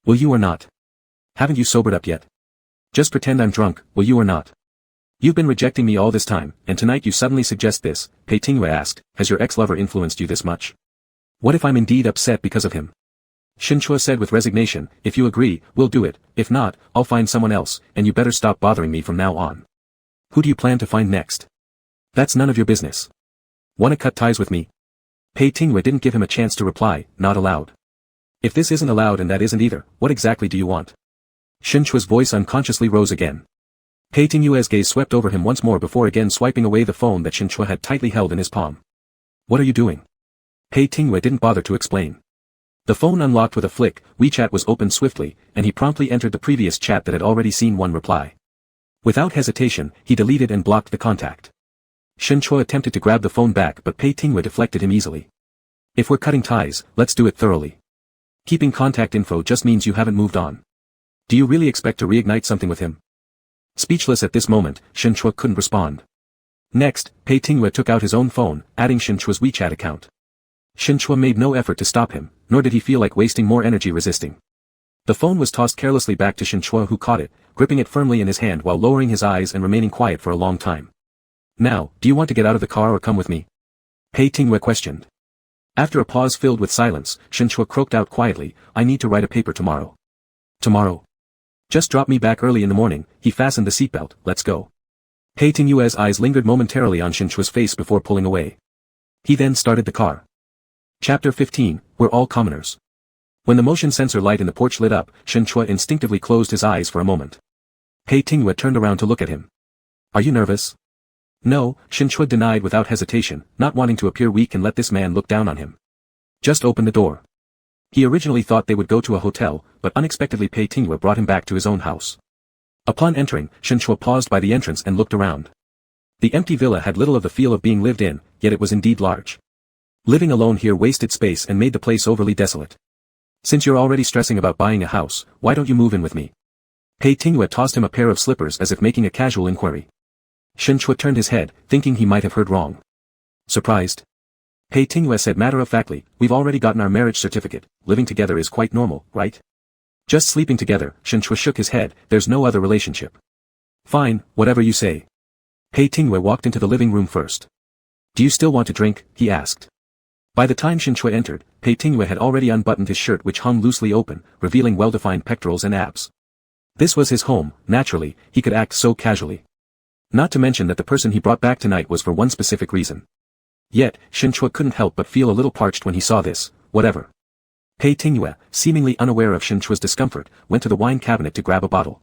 Will you or not? Haven't you sobered up yet? Just pretend I'm drunk, will you or not? You've been rejecting me all this time, and tonight you suddenly suggest this." Pei Tingyue asked. "Has your ex-lover influenced you this much? What if I'm indeed upset because of him?" Shin Chua said with resignation, "If you agree, we'll do it. If not, I'll find someone else, and you better stop bothering me from now on." "Who do you plan to find next?" "That's none of your business." "Wanna cut ties with me?" Pei Tingyue didn't give him a chance to reply, not allowed. "If this isn't allowed and that isn't either, what exactly do you want?" Shin Chua's voice unconsciously rose again. Pei Tingyue's gaze swept over him once more before again swiping away the phone that Shin Chua had tightly held in his palm. "What are you doing?" Pei Tingyue didn't bother to explain. The phone unlocked with a flick, WeChat was opened swiftly, and he promptly entered the previous chat that had already seen one reply. Without hesitation, he deleted and blocked the contact. Shen Chua attempted to grab the phone back but Pei Tingwei deflected him easily. If we're cutting ties, let's do it thoroughly. Keeping contact info just means you haven't moved on. Do you really expect to reignite something with him? Speechless at this moment, Shen Chua couldn't respond. Next, Pei Tingwei took out his own phone, adding Shen Chua's WeChat account. Shen Chua made no effort to stop him, nor did he feel like wasting more energy resisting. The phone was tossed carelessly back to Shen Chua, who caught it, gripping it firmly in his hand while lowering his eyes and remaining quiet for a long time. Now, do you want to get out of the car or come with me? Pei Tingwei questioned. After a pause filled with silence, Shen Chua croaked out quietly, I need to write a paper tomorrow. Tomorrow? Just drop me back early in the morning. He fastened the seatbelt, let's go. Pei Tingwei's eyes lingered momentarily on Shen Chua's face before pulling away. He then started the car. Chapter 15, We're all commoners. When the motion sensor light in the porch lit up, Shen Chua instinctively closed his eyes for a moment. Pei Tingwei turned around to look at him. Are you nervous? No, Shen Chua denied without hesitation, not wanting to appear weak and let this man look down on him. Just open the door. He originally thought they would go to a hotel, but unexpectedly Pei Tingwei brought him back to his own house. Upon entering, Shen Chua paused by the entrance and looked around. The empty villa had little of the feel of being lived in, yet it was indeed large. Living alone here wasted space and made the place overly desolate. Since you're already stressing about buying a house, why don't you move in with me? Pei Tingwei tossed him a pair of slippers as if making a casual inquiry. Shen Chua turned his head, thinking he might have heard wrong. Surprised? Pei Tingwei said matter-of-factly, we've already gotten our marriage certificate, living together is quite normal, right? Just sleeping together, Shen Chua shook his head, there's no other relationship. Fine, whatever you say. Pei Tingwei walked into the living room first. Do you still want to drink? He asked. By the time Shen Chua entered, Pei Tingwei had already unbuttoned his shirt which hung loosely open, revealing well-defined pectorals and abs. This was his home, naturally, he could act so casually. Not to mention that the person he brought back tonight was for one specific reason. Yet, Shen Chua couldn't help but feel a little parched when he saw this, whatever. Pei Tingwei, seemingly unaware of Shen Chua's discomfort, went to the wine cabinet to grab a bottle.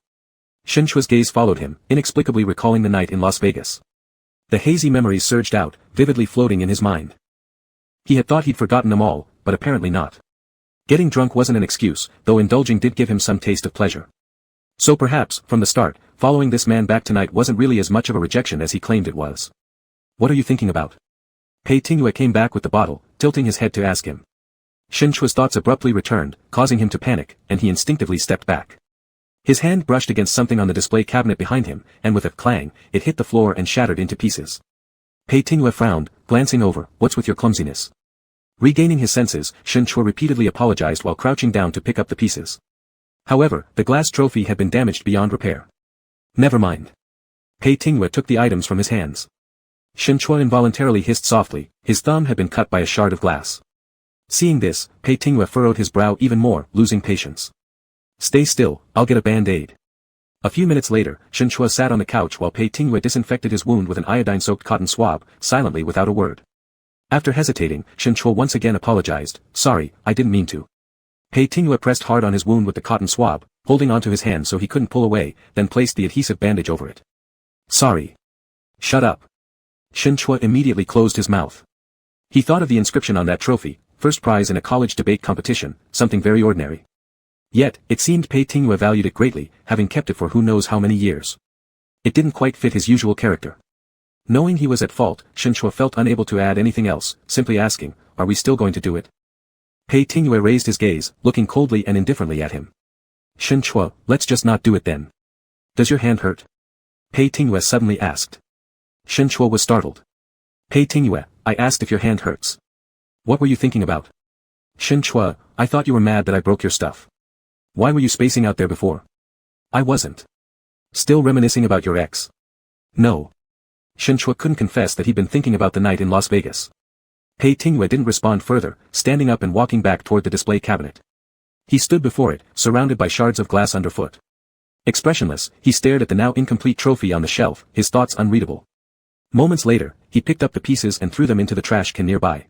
Shen Chua's gaze followed him, inexplicably recalling the night in Las Vegas. The hazy memories surged out, vividly floating in his mind. He had thought he'd forgotten them all, but apparently not. Getting drunk wasn't an excuse, though indulging did give him some taste of pleasure. So perhaps, from the start, following this man back tonight wasn't really as much of a rejection as he claimed it was. What are you thinking about? Pei Tingwei came back with the bottle, tilting his head to ask him. Shen Chua's thoughts abruptly returned, causing him to panic, and he instinctively stepped back. His hand brushed against something on the display cabinet behind him, and with a clang, it hit the floor and shattered into pieces. Pei Tingwei frowned, glancing over, what's with your clumsiness? Regaining his senses, Shen Chua repeatedly apologized while crouching down to pick up the pieces. However, the glass trophy had been damaged beyond repair. Never mind. Pei Tingwei took the items from his hands. Shen Chua involuntarily hissed softly, his thumb had been cut by a shard of glass. Seeing this, Pei Tingwei furrowed his brow even more, losing patience. Stay still, I'll get a band-aid. A few minutes later, Shen Chua sat on the couch while Pei Tingwei disinfected his wound with an iodine-soaked cotton swab, silently without a word. After hesitating, Shen Chua once again apologized, sorry, I didn't mean to. Pei Tingwei pressed hard on his wound with the cotton swab, holding onto his hand so he couldn't pull away, then placed the adhesive bandage over it. Sorry. Shut up. Shen Chua immediately closed his mouth. He thought of the inscription on that trophy, first prize in a college debate competition, something very ordinary. Yet, it seemed Pei Tingwei valued it greatly, having kept it for who knows how many years. It didn't quite fit his usual character. Knowing he was at fault, Shen Chua felt unable to add anything else, simply asking, are we still going to do it? Pei Tingwei raised his gaze, looking coldly and indifferently at him. Shen Chua, let's just not do it then. Does your hand hurt? Pei Tingwei suddenly asked. Shen Chua was startled. Pei Tingwei, I asked if your hand hurts. What were you thinking about? Shen Chua, I thought you were mad that I broke your stuff. Why were you spacing out there before? I wasn't. Still reminiscing about your ex? No. Shen Chua couldn't confess that he'd been thinking about the night in Las Vegas. Pei Tingwei didn't respond further, standing up and walking back toward the display cabinet. He stood before it, surrounded by shards of glass underfoot. Expressionless, he stared at the now incomplete trophy on the shelf, his thoughts unreadable. Moments later, he picked up the pieces and threw them into the trash can nearby.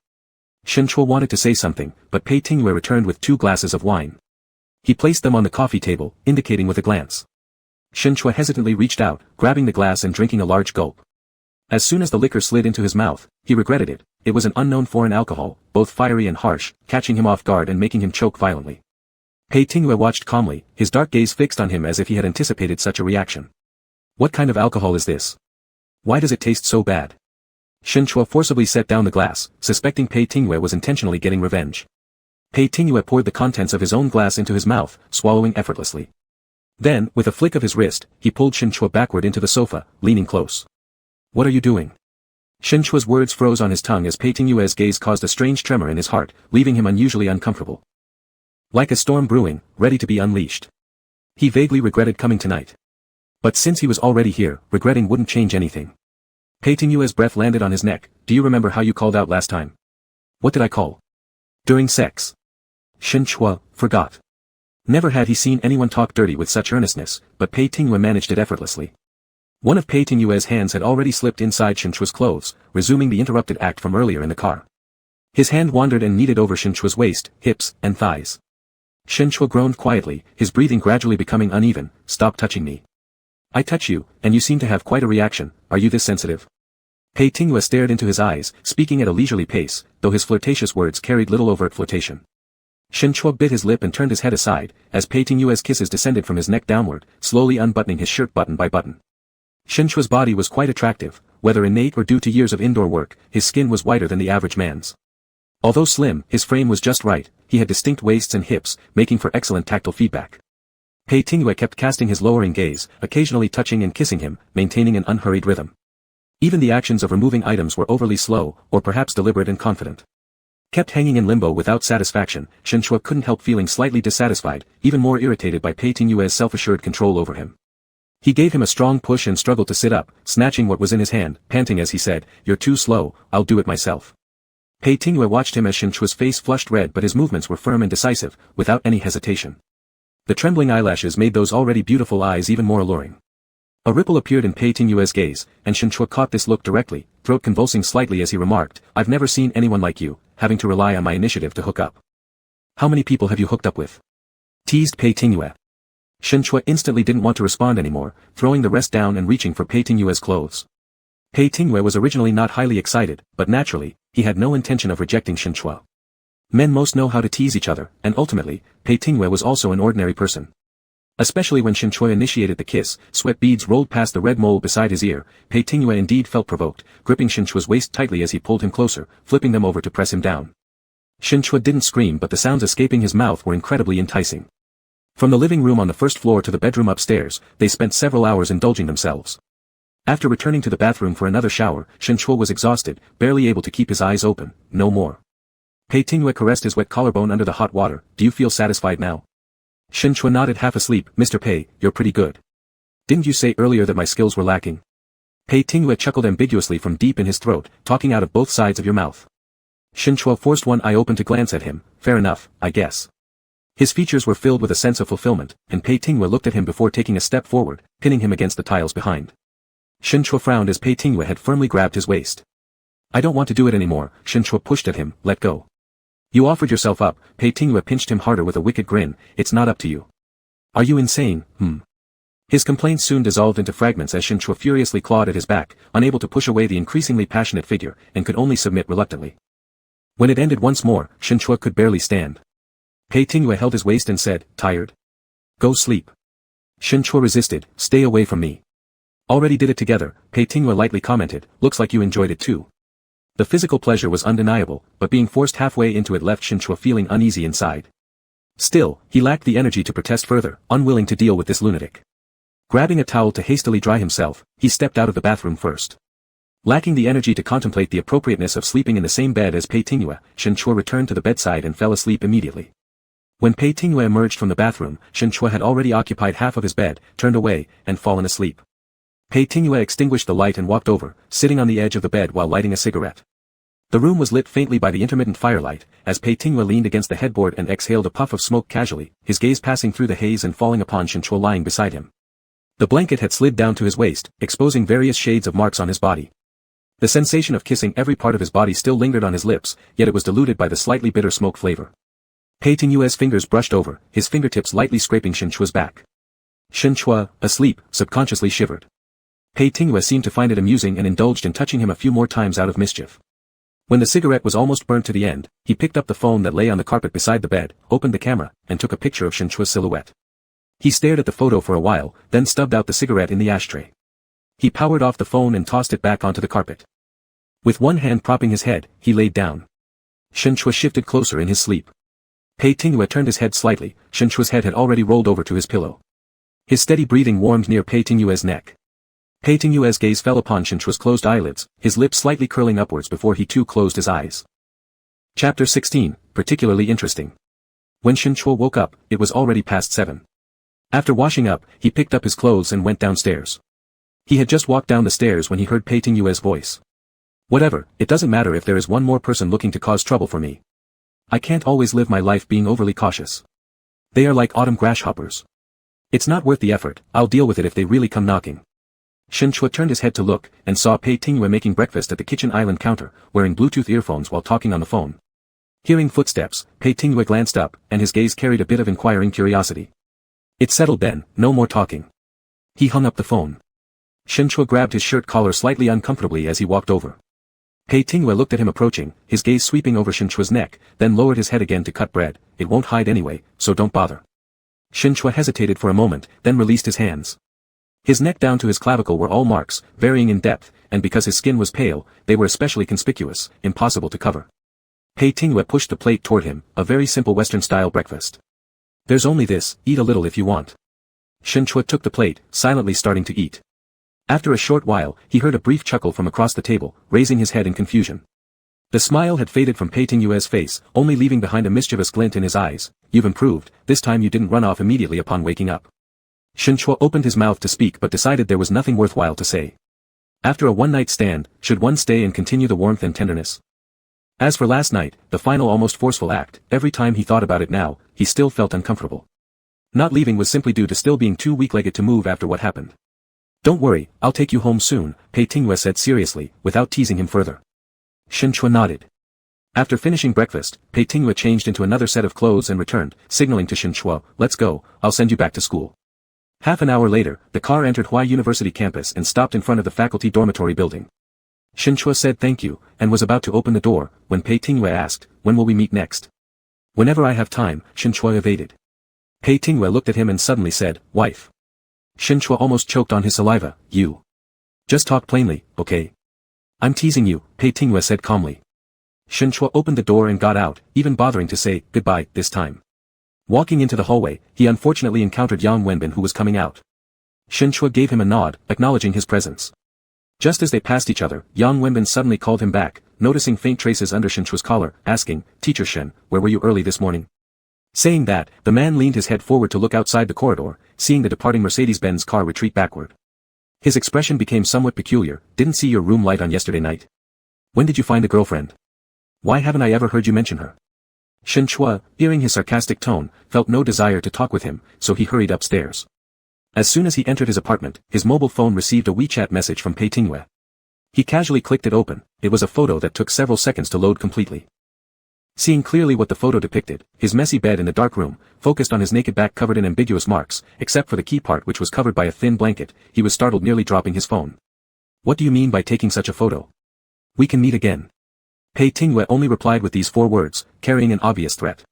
Shen Chua wanted to say something, but Pei Tingwei returned with 2 glasses of wine. He placed them on the coffee table, indicating with a glance. Shen Chua hesitantly reached out, grabbing the glass and drinking a large gulp. As soon as the liquor slid into his mouth, he regretted it, It was an unknown foreign alcohol, both fiery and harsh, catching him off guard and making him choke violently. Pei Tingyue watched calmly, his dark gaze fixed on him as if he had anticipated such a reaction. What kind of alcohol is this? Why does it taste so bad? Shen Chua forcibly set down the glass, suspecting Pei Tingyue was intentionally getting revenge. Pei Tingyue poured the contents of his own glass into his mouth, swallowing effortlessly. Then, with a flick of his wrist, he pulled Shen Chua backward into the sofa, leaning close. What are you doing? Shen Chua's words froze on his tongue as Pei Tingyue's gaze caused a strange tremor in his heart, leaving him unusually uncomfortable. Like a storm brewing, ready to be unleashed. He vaguely regretted coming tonight. But since he was already here, regretting wouldn't change anything. Pei Tingyue's breath landed on his neck. Do you remember how you called out last time? What did I call? During sex. Shen Chua forgot. Never had he seen anyone talk dirty with such earnestness, but Pei Tingyue managed it effortlessly. One of Pei Tingyue's hands had already slipped inside Shen Chua's clothes, resuming the interrupted act from earlier in the car. His hand wandered and kneaded over Shen Chua's waist, hips, and thighs. Shen Chua groaned quietly, his breathing gradually becoming uneven. Stop touching me. I touch you, and you seem to have quite a reaction. Are you this sensitive? Pei Tingyue stared into his eyes, speaking at a leisurely pace, though his flirtatious words carried little overt flirtation. Shen Chua bit his lip and turned his head aside, as Pei Tingyue's kisses descended from his neck downward, slowly unbuttoning his shirt button by button. Shen Chua's body was quite attractive, whether innate or due to years of indoor work. His skin was whiter than the average man's. Although slim, his frame was just right. He had distinct waists and hips, making for excellent tactile feedback. Pei Tingyue kept casting his lowering gaze, occasionally touching and kissing him, maintaining an unhurried rhythm. Even the actions of removing items were overly slow, or perhaps deliberate and confident. Kept hanging in limbo without satisfaction, Shen Chua couldn't help feeling slightly dissatisfied, even more irritated by Pei Tingyue's self-assured control over him. He gave him a strong push and struggled to sit up, snatching what was in his hand, panting as he said, "You're too slow, I'll do it myself." Pei Tingyue watched him as Shen Chua's face flushed red, but his movements were firm and decisive, without any hesitation. The trembling eyelashes made those already beautiful eyes even more alluring. A ripple appeared in Pei Tingyue's gaze, and Shen Chua caught this look directly, throat convulsing slightly as he remarked, "I've never seen anyone like you, having to rely on my initiative to hook up. How many people have you hooked up with?" Teased Pei Tingyue. Shen Chua instantly didn't want to respond anymore, throwing the rest down and reaching for Pei Tingyue's clothes. Pei Tingyue was originally not highly excited, but naturally, he had no intention of rejecting Shen Chua. Men most know how to tease each other, and ultimately, Pei Tingyue was also an ordinary person. Especially when Shen Chua initiated the kiss, sweat beads rolled past the red mole beside his ear. Pei Tingyue indeed felt provoked, gripping Shen Chua's waist tightly as he pulled him closer, flipping them over to press him down. Shen Chua didn't scream, but the sounds escaping his mouth were incredibly enticing. From the living room on the first floor to the bedroom upstairs, they spent several hours indulging themselves. After returning to the bathroom for another shower, Shen Chua was exhausted, barely able to keep his eyes open, no more. Pei Tingyue caressed his wet collarbone under the hot water. "Do you feel satisfied now?" Shen Chua nodded half asleep. "Mr. Pei, you're pretty good. Didn't you say earlier that my skills were lacking?" Pei Tingyue chuckled ambiguously from deep in his throat, talking out of both sides of your mouth. Shen Chua forced one eye open to glance at him. "Fair enough, I guess." His features were filled with a sense of fulfillment, and Pei Tingyue looked at him before taking a step forward, pinning him against the tiles behind. Shen Chua frowned as Pei Tingyue had firmly grabbed his waist. "I don't want to do it anymore," Shen Chua pushed at him. "Let go." "You offered yourself up." Pei Tingyue pinched him harder with a wicked grin. "It's not up to you." "Are you insane?" His complaints soon dissolved into fragments as Shen Chua furiously clawed at his back, unable to push away the increasingly passionate figure, and could only submit reluctantly. When it ended once more, Shen Chua could barely stand. Pei Tingyue held his waist and said, "Tired? Go sleep." Shen Chua resisted. "Stay away from me." "Already did it together," Pei Tingyue lightly commented. "Looks like you enjoyed it too." The physical pleasure was undeniable, but being forced halfway into it left Shen Chua feeling uneasy inside. Still, he lacked the energy to protest further, unwilling to deal with this lunatic. Grabbing a towel to hastily dry himself, he stepped out of the bathroom first. Lacking the energy to contemplate the appropriateness of sleeping in the same bed as Pei Tingyue, Shen Chua returned to the bedside and fell asleep immediately. When Pei Tingyue emerged from the bathroom, Shen Chua had already occupied half of his bed, turned away, and fallen asleep. Pei Tingyue extinguished the light and walked over, sitting on the edge of the bed while lighting a cigarette. The room was lit faintly by the intermittent firelight, as Pei Tingyue leaned against the headboard and exhaled a puff of smoke casually, his gaze passing through the haze and falling upon Shen Chua lying beside him. The blanket had slid down to his waist, exposing various shades of marks on his body. The sensation of kissing every part of his body still lingered on his lips, yet it was diluted by the slightly bitter smoke flavor. Pei Tingyue's fingers brushed over, his fingertips lightly scraping Shen Chua's back. Shen Chua, asleep, subconsciously shivered. Pei Tingyue seemed to find it amusing and indulged in touching him a few more times out of mischief. When the cigarette was almost burnt to the end, he picked up the phone that lay on the carpet beside the bed, opened the camera, and took a picture of Shinchua's silhouette. He stared at the photo for a while, then stubbed out the cigarette in the ashtray. He powered off the phone and tossed it back onto the carpet. With one hand propping his head, he laid down. Shinchua shifted closer in his sleep. Pei Tingyue turned his head slightly. Shinchua's head had already rolled over to his pillow. His steady breathing warmed near Pei Tingyue's neck. Pei Tingyue's gaze fell upon Shinchua's closed eyelids, his lips slightly curling upwards before he too closed his eyes. Chapter 16, particularly interesting. When Shinchua woke up, it was already past 7. After washing up, he picked up his clothes and went downstairs. He had just walked down the stairs when he heard Pei Tingyue's voice. Whatever, it doesn't matter if there is one more person looking to cause trouble for me. I can't always live my life being overly cautious. They are like autumn grasshoppers. It's not worth the effort, I'll deal with it if they really come knocking. Shinchua turned his head to look, and saw Pei Tingyue making breakfast at the kitchen island counter, wearing Bluetooth earphones while talking on the phone. Hearing footsteps, Pei Tingyue glanced up, and his gaze carried a bit of inquiring curiosity. It's settled then, no more talking. He hung up the phone. Shinchua grabbed his shirt collar slightly uncomfortably as he walked over. Pei Tingyue looked at him approaching, his gaze sweeping over Shinchua's neck, then lowered his head again to cut bread. It won't hide anyway, so don't bother. Shinchua hesitated for a moment, then released his hands. His neck down to his clavicle were all marks, varying in depth, and because his skin was pale, they were especially conspicuous, impossible to cover. Pei Tingyue pushed the plate toward him, a very simple Western-style breakfast. There's only this, eat a little if you want. Shinchua took the plate, silently starting to eat. After a short while, he heard a brief chuckle from across the table, raising his head in confusion. The smile had faded from Pei Tingyue's face, only leaving behind a mischievous glint in his eyes. You've improved, this time you didn't run off immediately upon waking up. Shinchua opened his mouth to speak but decided there was nothing worthwhile to say. After a one-night stand, should one stay and continue the warmth and tenderness? As for last night, the final almost forceful act, every time he thought about it now, he still felt uncomfortable. Not leaving was simply due to still being too weak-legged to move after what happened. Don't worry, I'll take you home soon, Pei Tingyue said seriously, without teasing him further. Shinchua nodded. After finishing breakfast, Pei Tingyue changed into another set of clothes and returned, signaling to Shinchua, let's go, I'll send you back to school. Half an hour later, the car entered Huai University campus and stopped in front of the faculty dormitory building. Shinchua said thank you, and was about to open the door, when Pei Tingyue asked, when will we meet next? Whenever I have time, Shinchua evaded. Pei Tingyue looked at him and suddenly said, wife. Shinchua almost choked on his saliva, you. Just talk plainly, okay? I'm teasing you, Pei Tingyue said calmly. Shinchua opened the door and got out, even bothering to say, goodbye, this time. Walking into the hallway, he unfortunately encountered Yang Wenbin who was coming out. Shinchua gave him a nod, acknowledging his presence. Just as they passed each other, Yang Wenbin suddenly called him back, noticing faint traces under Shinchua's collar, asking, Teacher Shen, where were you early this morning? Saying that, the man leaned his head forward to look outside the corridor, seeing the departing Mercedes-Benz car retreat backward. His expression became somewhat peculiar. Didn't see your room light on yesterday night. When did you find a girlfriend? Why haven't I ever heard you mention her? Shinchua, hearing his sarcastic tone, felt no desire to talk with him, so he hurried upstairs. As soon as he entered his apartment, his mobile phone received a WeChat message from Pei Tingyue. He casually clicked it open. It was a photo that took several seconds to load completely. Seeing clearly what the photo depicted, his messy bed in the dark room, focused on his naked back covered in ambiguous marks, except for the key part which was covered by a thin blanket, he was startled, nearly dropping his phone. What do you mean by taking such a photo? We can meet again. Pei Tingyue only replied with these 4 words, carrying an obvious threat.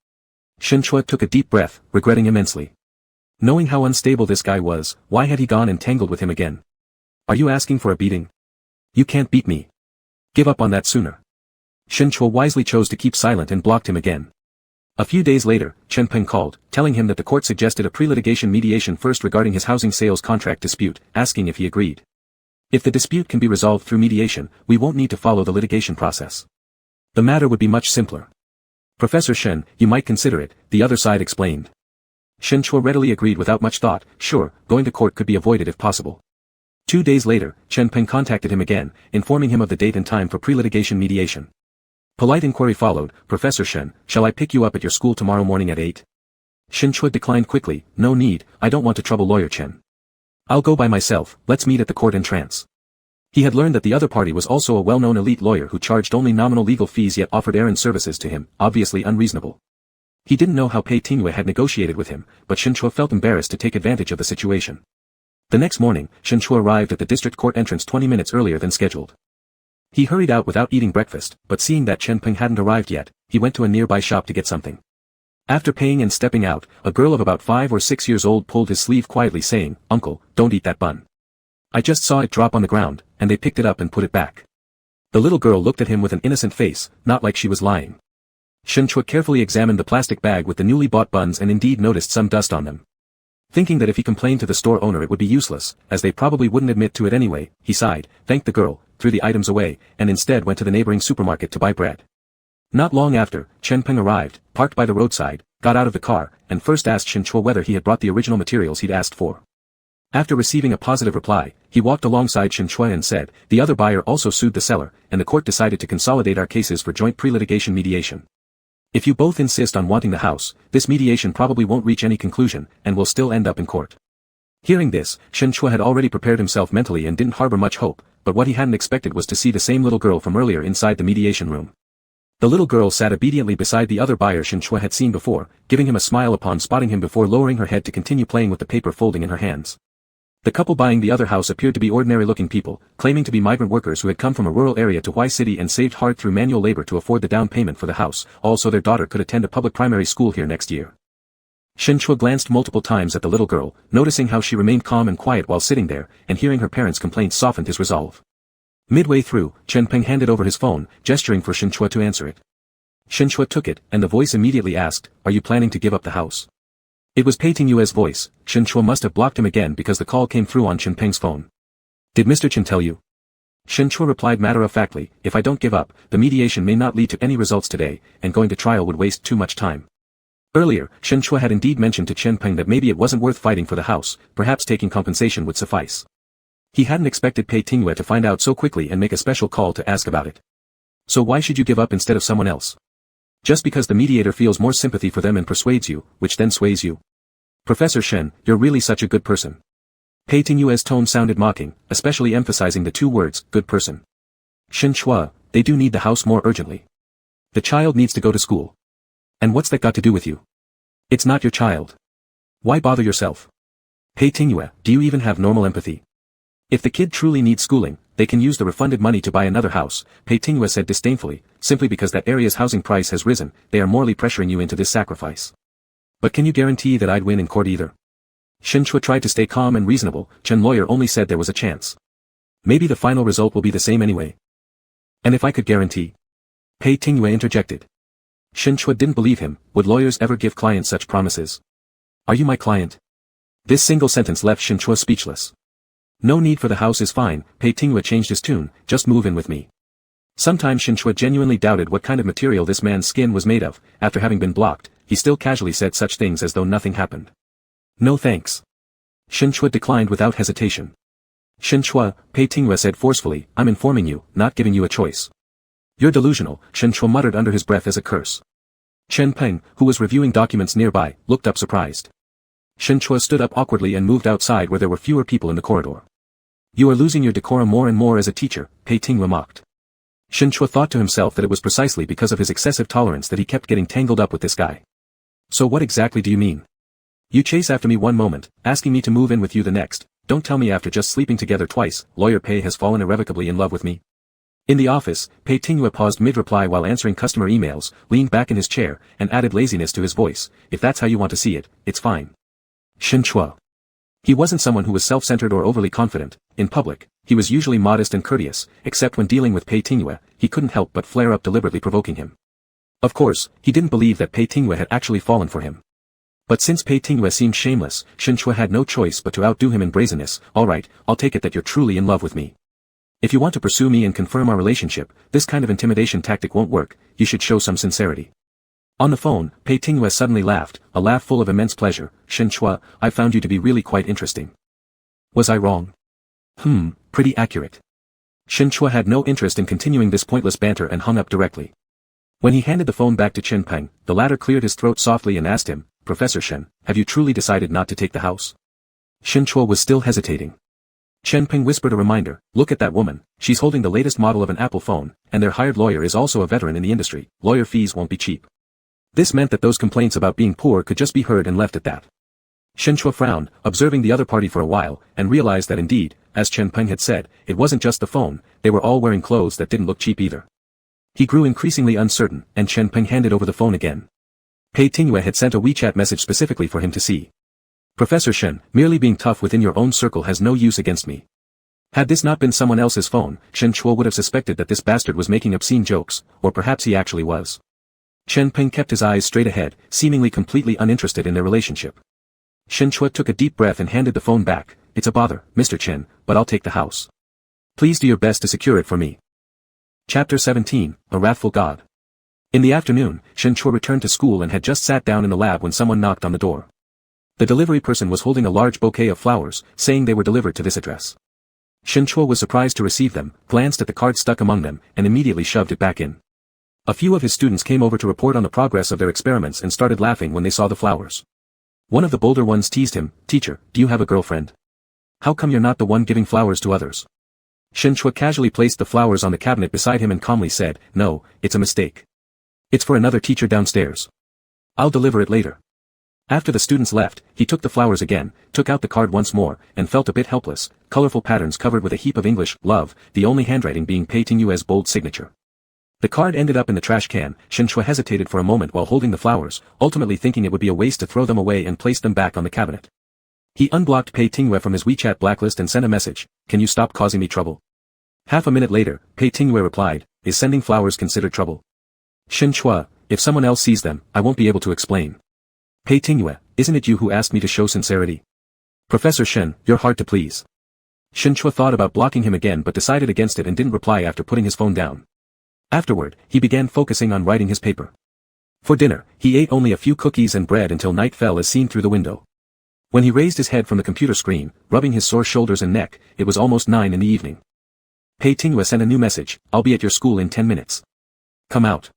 Shinchua took a deep breath, regretting immensely. Knowing how unstable this guy was, why had he gone and tangled with him again? Are you asking for a beating? You can't beat me. Give up on that sooner. Shinchua wisely chose to keep silent and blocked him again. A few days later, Chen Peng called, telling him that the court suggested a pre-litigation mediation first regarding his housing sales contract dispute, asking if he agreed. If the dispute can be resolved through mediation, we won't need to follow the litigation process. The matter would be much simpler. Professor Shen, you might consider it, the other side explained. Shinchua readily agreed without much thought. Sure, going to court could be avoided if possible. 2 days later, Chen Peng contacted him again, informing him of the date and time for pre-litigation mediation. Polite inquiry followed. Professor Shen, shall I pick you up at your school tomorrow morning at 8? Shinchua declined quickly. No need, I don't want to trouble Lawyer Chen. I'll go by myself, let's meet at the court entrance. He had learned that the other party was also a well-known elite lawyer who charged only nominal legal fees yet offered errand services to him, obviously unreasonable. He didn't know how Pei Tingyue had negotiated with him, but Shinchua felt embarrassed to take advantage of the situation. The next morning, Shinchua arrived at the district court entrance 20 minutes earlier than scheduled. He hurried out without eating breakfast, but seeing that Chen Peng hadn't arrived yet, he went to a nearby shop to get something. After paying and stepping out, a girl of about 5 or 6 years old pulled his sleeve quietly saying, "Uncle, don't eat that bun. I just saw it drop on the ground, and they picked it up and put it back." The little girl looked at him with an innocent face, not like she was lying. Shen Chua carefully examined the plastic bag with the newly bought buns and indeed noticed some dust on them. Thinking that if he complained to the store owner it would be useless, as they probably wouldn't admit to it anyway, he sighed, thanked the girl, threw the items away, and instead went to the neighboring supermarket to buy bread. Not long after, Chen Peng arrived, parked by the roadside, got out of the car, and first asked Shen Chua whether he had brought the original materials he'd asked for. After receiving a positive reply, he walked alongside Shen Chua and said, "The other buyer also sued the seller, and the court decided to consolidate our cases for joint pre-litigation mediation. If you both insist on wanting the house, this mediation probably won't reach any conclusion, and will still end up in court." Hearing this, Shen Chua had already prepared himself mentally and didn't harbor much hope, but what he hadn't expected was to see the same little girl from earlier inside the mediation room. The little girl sat obediently beside the other buyer Shen Chua had seen before, giving him a smile upon spotting him before lowering her head to continue playing with the paper folding in her hands. The couple buying the other house appeared to be ordinary-looking people, claiming to be migrant workers who had come from a rural area to Y City and saved hard through manual labor to afford the down payment for the house, also their daughter could attend a public primary school here next year. Shen Chua glanced multiple times at the little girl, noticing how she remained calm and quiet while sitting there, and hearing her parents' complaints softened his resolve. Midway through, Chen Peng handed over his phone, gesturing for Shen Chua to answer it. Shen Chua took it, and the voice immediately asked, "Are you planning to give up the house?" It was Pei Tingyue's voice. Shen Chua must have blocked him again because the call came through on Chen Peng's phone. "Did Mr. Chen tell you?" Shen Chua replied matter-of-factly, "If I don't give up, the mediation may not lead to any results today, and going to trial would waste too much time." Earlier, Shen Chua had indeed mentioned to Chen Peng that maybe it wasn't worth fighting for the house, perhaps taking compensation would suffice. He hadn't expected Pei Tingyue to find out so quickly and make a special call to ask about it. "So why should you give up instead of someone else?" "Just because the mediator feels more sympathy for them and persuades you, which then sways you." "Professor Shen, you're really such a good person." Pei Tingyue's tone sounded mocking, especially emphasizing the two words, good person. "Shen Chua, they do need the house more urgently. The child needs to go to school. And what's that got to do with you? It's not your child. Why bother yourself? Pei Tingyue, do you even have normal empathy? If the kid truly needs schooling, they can use the refunded money to buy another house," Pei Tingyue said disdainfully, "simply because that area's housing price has risen, they are morally pressuring you into this sacrifice. But can you guarantee that I'd win in court either?" Shen Chua tried to stay calm and reasonable. Chen lawyer only said there was a chance. "Maybe the final result will be the same anyway." "And if I could guarantee?" Pei Tingyue interjected. Shen Chua didn't believe him. Would lawyers ever give clients such promises? "Are you my client?" This single sentence left Shen Chua speechless. "No need for the house is fine," Pei Tingyue changed his tune, "just move in with me." Sometimes Shen Chua genuinely doubted what kind of material this man's skin was made of. After having been blocked, he still casually said such things as though nothing happened. "No thanks." Shen Chua declined without hesitation. "Shen Chua," Pei Tingyue said forcefully, "I'm informing you, not giving you a choice." "You're delusional," Shen Chua muttered under his breath as a curse. Chen Peng, who was reviewing documents nearby, looked up surprised. Shen Chua stood up awkwardly and moved outside where there were fewer people in the corridor. "You are losing your decorum more and more as a teacher," Pei Tingyue mocked. Shen Chua thought to himself that it was precisely because of his excessive tolerance that he kept getting tangled up with this guy. "So what exactly do you mean? You chase after me one moment, asking me to move in with you the next. Don't tell me after just sleeping together twice, lawyer Pei has fallen irrevocably in love with me." In the office, Pei Tingyue paused mid-reply while answering customer emails, leaned back in his chair, and added laziness to his voice. "If that's how you want to see it, it's fine." Shen Chua. He wasn't someone who was self-centered or overly confident. In public, he was usually modest and courteous, except when dealing with Pei Tingyue, he couldn't help but flare up, deliberately provoking him. Of course, he didn't believe that Pei Tingyue had actually fallen for him. But since Pei Tingyue seemed shameless, Shen Chua had no choice but to outdo him in brazenness. "All right, I'll take it that you're truly in love with me. If you want to pursue me and confirm our relationship, this kind of intimidation tactic won't work. You should show some sincerity." On the phone, Pei Tingyue suddenly laughed, a laugh full of immense pleasure. "Shen Chua, I found you to be really quite interesting." "Was I wrong?" Pretty accurate." Shen Chua had no interest in continuing this pointless banter and hung up directly. When he handed the phone back to Chen Peng, the latter cleared his throat softly and asked him, "Professor Shen, have you truly decided not to take the house?" Shen Chua was still hesitating. Chen Peng whispered a reminder, "Look at that woman, she's holding the latest model of an Apple phone, and their hired lawyer is also a veteran in the industry. Lawyer fees won't be cheap." This meant that those complaints about being poor could just be heard and left at that. Shen Chua frowned, observing the other party for a while, and realized that indeed, as Chen Peng had said, it wasn't just the phone, they were all wearing clothes that didn't look cheap either. He grew increasingly uncertain, and Chen Peng handed over the phone again. Pei Tingyue had sent a WeChat message specifically for him to see. Professor Shen, merely being tough within your own circle has no use against me. Had this not been someone else's phone, Shen Chuo would have suspected that this bastard was making obscene jokes, or perhaps he actually was. Chen Peng kept his eyes straight ahead, seemingly completely uninterested in their relationship. Shen Chuo took a deep breath and handed the phone back. It's a bother, Mr. Chen, but I'll take the house. Please do your best to secure it for me. Chapter 17, A Wrathful God. In the afternoon, Shen Chuo returned to school and had just sat down in the lab when someone knocked on the door. The delivery person was holding a large bouquet of flowers, saying they were delivered to this address. Shen Chuo was surprised to receive them, glanced at the card stuck among them, and immediately shoved it back in. A few of his students came over to report on the progress of their experiments and started laughing when they saw the flowers. One of the bolder ones teased him, "Teacher, do you have a girlfriend? How come you're not the one giving flowers to others?" Shen Chuo casually placed the flowers on the cabinet beside him and calmly said, "No, it's a mistake. It's for another teacher downstairs. I'll deliver it later." After the students left, he took the flowers again, took out the card once more, and felt a bit helpless, colorful patterns covered with a heap of English, love, the only handwriting being Pei Tingyue's bold signature. The card ended up in the trash can. Shen Chuo hesitated for a moment while holding the flowers, ultimately thinking it would be a waste to throw them away and place them back on the cabinet. He unblocked Pei Tingyue from his WeChat blacklist and sent a message, "Can you stop causing me trouble?" Half a minute later, Pei Tingyue replied, "Is sending flowers considered trouble?" Shen Chuo, "If someone else sees them, I won't be able to explain." Pei Tingyue, "Isn't it you who asked me to show sincerity? Professor Shen, you're hard to please." Shen Chuo thought about blocking him again but decided against it and didn't reply after putting his phone down. Afterward, he began focusing on writing his paper. For dinner, he ate only a few cookies and bread until night fell as seen through the window. When he raised his head from the computer screen, rubbing his sore shoulders and neck, it was almost 9 in the evening. Pei Tingyue sent a new message, "I'll be at your school in 10 minutes. Come out."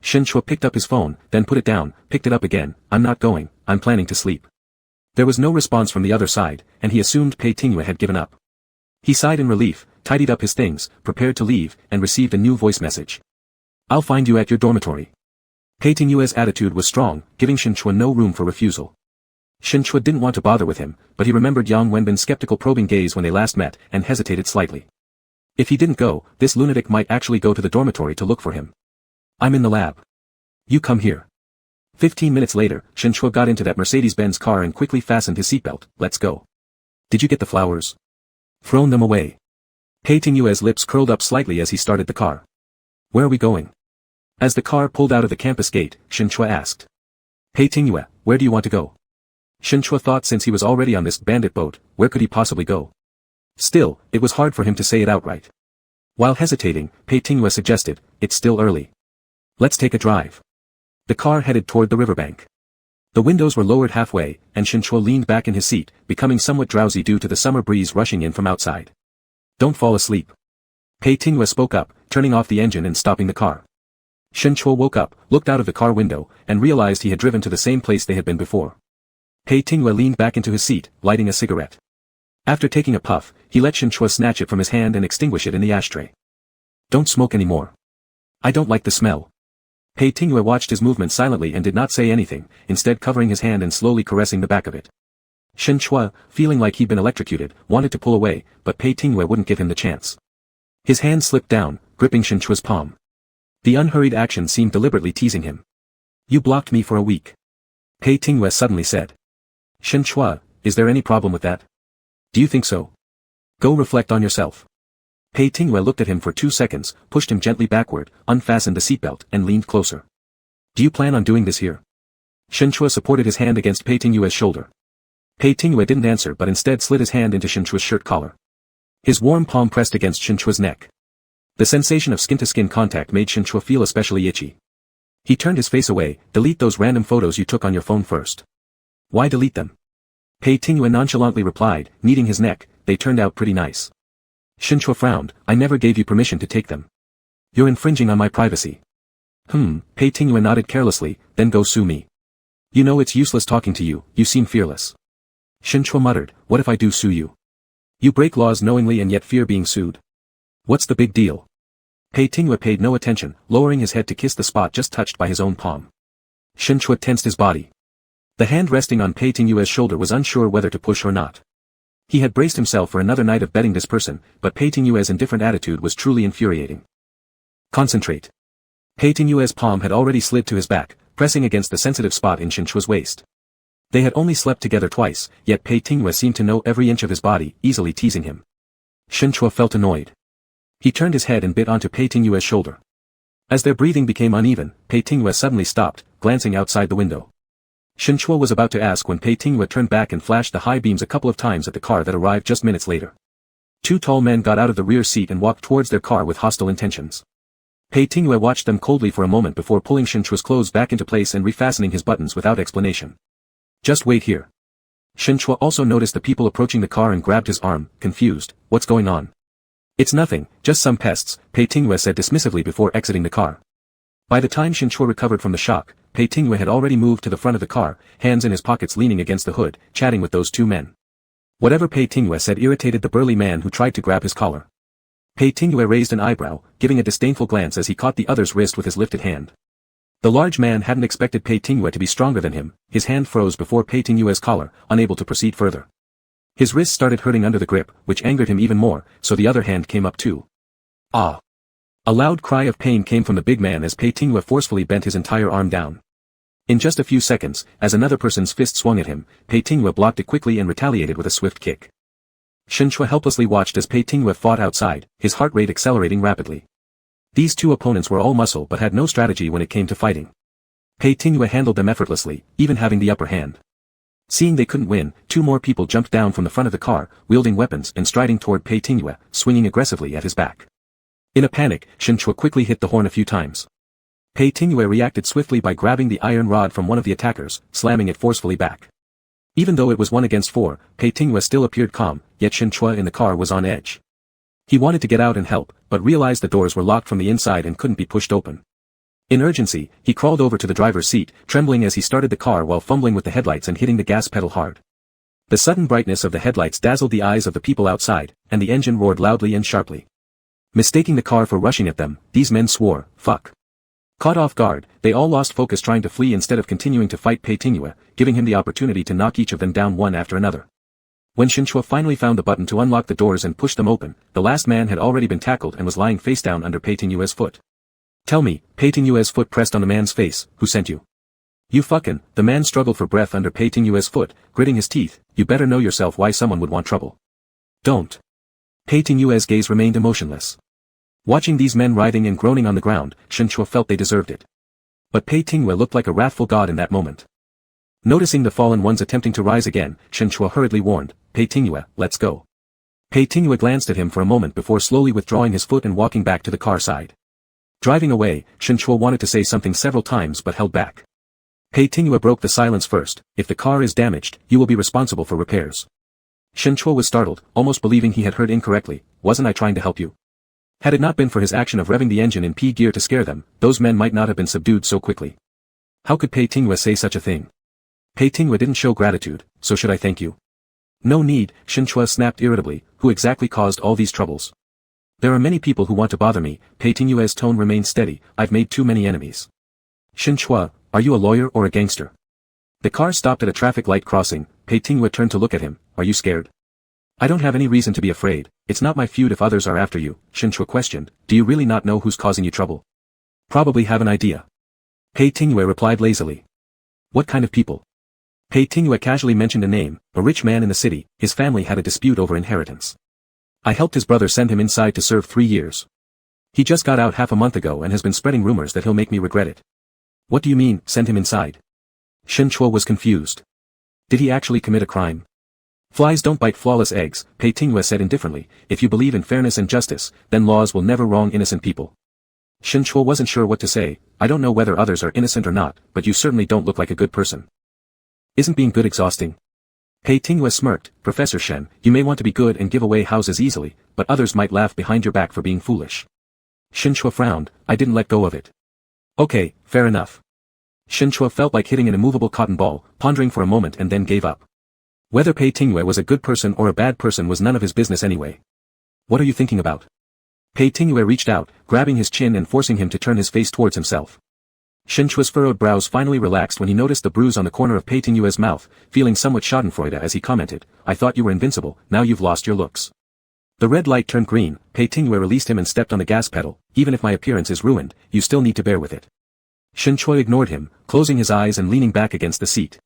Shen Chuo picked up his phone, then put it down, picked it up again, "I'm not going, I'm planning to sleep." There was no response from the other side, and he assumed Pei Tingyue had given up. He sighed in relief, tidied up his things, prepared to leave, and received a new voice message. "I'll find you at your dormitory." Pei Tingyue's attitude was strong, giving Shen Chuo no room for refusal. Shen Chuo didn't want to bother with him, but he remembered Yang Wenbin's skeptical probing gaze when they last met, and hesitated slightly. If he didn't go, this lunatic might actually go to the dormitory to look for him. "I'm in the lab. You come here." 15 minutes later, Shen Chuo got into that Mercedes-Benz car and quickly fastened his seatbelt. "Let's go." "Did you get the flowers?" "Thrown them away." Pei Tingyue's lips curled up slightly as he started the car. "Where are we going?" As the car pulled out of the campus gate, Shen Chuo asked. "Pei Tingyue, where do you want to go?" Shen Chuo thought since he was already on this bandit boat, where could he possibly go? Still, it was hard for him to say it outright. While hesitating, Pei Tingyue suggested, "It's still early. Let's take a drive." The car headed toward the riverbank. The windows were lowered halfway, and Shen Chuo leaned back in his seat, becoming somewhat drowsy due to the summer breeze rushing in from outside. "Don't fall asleep." Pei Tingyue spoke up, turning off the engine and stopping the car. Shen Chuo woke up, looked out of the car window, and realized he had driven to the same place they had been before. Pei Tingyue leaned back into his seat, lighting a cigarette. After taking a puff, he let Shen Chuo snatch it from his hand and extinguish it in the ashtray. "Don't smoke anymore. I don't like the smell." Pei Tingyue watched his movement silently and did not say anything, instead covering his hand and slowly caressing the back of it. Shen Chuo, feeling like he'd been electrocuted, wanted to pull away, but Pei Tingyue wouldn't give him the chance. His hand slipped down, gripping Shen Chuo's palm. The unhurried action seemed deliberately teasing him. "You blocked me for a week," Pei Tingyue suddenly said. "Shen Chuo, is there any problem with that? Do you think so? Go reflect on yourself." Pei Tingyue looked at him for 2 seconds, pushed him gently backward, unfastened the seatbelt, and leaned closer. "Do you plan on doing this here?" Shen Chuo supported his hand against Pei Tingyue's shoulder. Pei Tingyue didn't answer but instead slid his hand into Shen Chuo's shirt collar. His warm palm pressed against Shen Chuo's neck. The sensation of skin-to-skin contact made Shen Chuo feel especially itchy. He turned his face away. "Delete those random photos you took on your phone first." "Why delete them?" Pei Tingyue nonchalantly replied, kneading his neck, "They turned out pretty nice." Shen Chuo frowned, "I never gave you permission to take them. You're infringing on my privacy." Pei Tingyue nodded carelessly, "Then go sue me. You know it's useless talking to you, you seem fearless." Shen Chuo muttered, "What if I do sue you? You break laws knowingly and yet fear being sued. What's the big deal?" Pei Tingyue paid no attention, lowering his head to kiss the spot just touched by his own palm. Shen Chuo tensed his body. The hand resting on Pei Tingyue's shoulder was unsure whether to push or not. He had braced himself for another night of betting this person, but Pei Tingyue's indifferent attitude was truly infuriating. Concentrate. Pei Tingyue's palm had already slid to his back, pressing against the sensitive spot in Shinchua's waist. They had only slept together twice, yet Pei Tingyue seemed to know every inch of his body, easily teasing him. Shinchua felt annoyed. He turned his head and bit onto Pei Tingyue's shoulder. As their breathing became uneven, Pei Tingyue suddenly stopped, glancing outside the window. Shinchua was about to ask when Pei Tingyue turned back and flashed the high beams a couple of times at the car that arrived just minutes later. Two tall men got out of the rear seat and walked towards their car with hostile intentions. Pei Tingyue watched them coldly for a moment before pulling Shinchua's clothes back into place and refastening his buttons without explanation. Just wait here. Shinchua also noticed the people approaching the car and grabbed his arm, confused. What's going on? It's nothing, just some pests, Pei Tingyue said dismissively before exiting the car. By the time Shinchua recovered from the shock, Pei Tingyue had already moved to the front of the car, hands in his pockets leaning against the hood, chatting with those two men. Whatever Pei Tingyue said irritated the burly man who tried to grab his collar. Pei Tingyue raised an eyebrow, giving a disdainful glance as he caught the other's wrist with his lifted hand. The large man hadn't expected Pei Tingyue to be stronger than him, his hand froze before Pei Tingyue's collar, unable to proceed further. His wrist started hurting under the grip, which angered him even more, so the other hand came up too. Ah! A loud cry of pain came from the big man as Pei Tingyue forcefully bent his entire arm down. In just a few seconds, as another person's fist swung at him, Pei Tingyue blocked it quickly and retaliated with a swift kick. Shinchua helplessly watched as Pei Tingyue fought outside, his heart rate accelerating rapidly. These two opponents were all muscle but had no strategy when it came to fighting. Pei Tingyue handled them effortlessly, even having the upper hand. Seeing they couldn't win, two more people jumped down from the front of the car, wielding weapons and striding toward Pei Tingyue, swinging aggressively at his back. In a panic, Shinchua quickly hit the horn a few times. Pei Tingyue reacted swiftly by grabbing the iron rod from one of the attackers, slamming it forcefully back. Even though it was 1 against 4, Pei Tingyue still appeared calm, yet Shinchua in the car was on edge. He wanted to get out and help, but realized the doors were locked from the inside and couldn't be pushed open. In urgency, he crawled over to the driver's seat, trembling as he started the car while fumbling with the headlights and hitting the gas pedal hard. The sudden brightness of the headlights dazzled the eyes of the people outside, and the engine roared loudly and sharply. Mistaking the car for rushing at them, these men swore, "Fuck." Caught off guard, they all lost focus trying to flee instead of continuing to fight Pei Tingyue, giving him the opportunity to knock each of them down one after another. When Shinchua finally found the button to unlock the doors and push them open, the last man had already been tackled and was lying face down under Pei Tingyue's foot. "Tell me," Pei Tingyue's foot pressed on the man's face, "who sent you?" "You fucking," the man struggled for breath under Pei Tingyue's foot, gritting his teeth, "you better know yourself why someone would want trouble." "Don't." Pei Tingyue's gaze remained emotionless. Watching these men writhing and groaning on the ground, Shinchua felt they deserved it. But Pei Tingyue looked like a wrathful god in that moment. Noticing the fallen ones attempting to rise again, Shinchua hurriedly warned, "Pei Tingyue, let's go." Pei Tingyue glanced at him for a moment before slowly withdrawing his foot and walking back to the car side. Driving away, Shinchua wanted to say something several times but held back. Pei Tingyue broke the silence first, "If the car is damaged, you will be responsible for repairs." Shinchua was startled, almost believing he had heard incorrectly. "Wasn't I trying to help you?" Had it not been for his action of revving the engine in P gear to scare them, those men might not have been subdued so quickly. How could Pei Tingyue say such a thing? Pei Tingyue didn't show gratitude, so should I thank you? No need, Shinchua snapped irritably, "Who exactly caused all these troubles?" "There are many people who want to bother me," Pei Tingyue's tone remained steady, "I've made too many enemies." "Shinchua, are you a lawyer or a gangster?" The car stopped at a traffic light crossing. Pei Tingyue turned to look at him. "Are you scared?" "I don't have any reason to be afraid, it's not my feud if others are after you," Shinchua questioned. "Do you really not know who's causing you trouble?" "Probably have an idea." Pei Tingyue replied lazily. "What kind of people?" Pei Tingyue casually mentioned a name, a rich man in the city. His family had a dispute over inheritance. "I helped his brother send him inside to serve 3 years. He just got out half a month ago and has been spreading rumors that he'll make me regret it." "What do you mean, send him inside?" Shinchua was confused. "Did he actually commit a crime?" "Flies don't bite flawless eggs," Pei Tingyue said indifferently. "If you believe in fairness and justice, then laws will never wrong innocent people." Shinchua wasn't sure what to say. "I don't know whether others are innocent or not, but you certainly don't look like a good person." "Isn't being good exhausting?" Pei Tingyue smirked. "Professor Shen, you may want to be good and give away houses easily, but others might laugh behind your back for being foolish." Shinchua frowned. "I didn't let go of it." "Okay, fair enough." Shinchua felt like hitting an immovable cotton ball, pondering for a moment and then gave up. Whether Pei Tingyue was a good person or a bad person was none of his business anyway. "What are you thinking about?" Pei Tingyue reached out, grabbing his chin and forcing him to turn his face towards himself. Shen Chua's furrowed brows finally relaxed when he noticed the bruise on the corner of Pei Tingyue's mouth, feeling somewhat schadenfreude as he commented, I thought you were invincible, now you've lost your looks. The red light turned green, Pei Tingyue released him and stepped on the gas pedal, even if my appearance is ruined, you still need to bear with it. Shen Chua ignored him, closing his eyes and leaning back against the seat.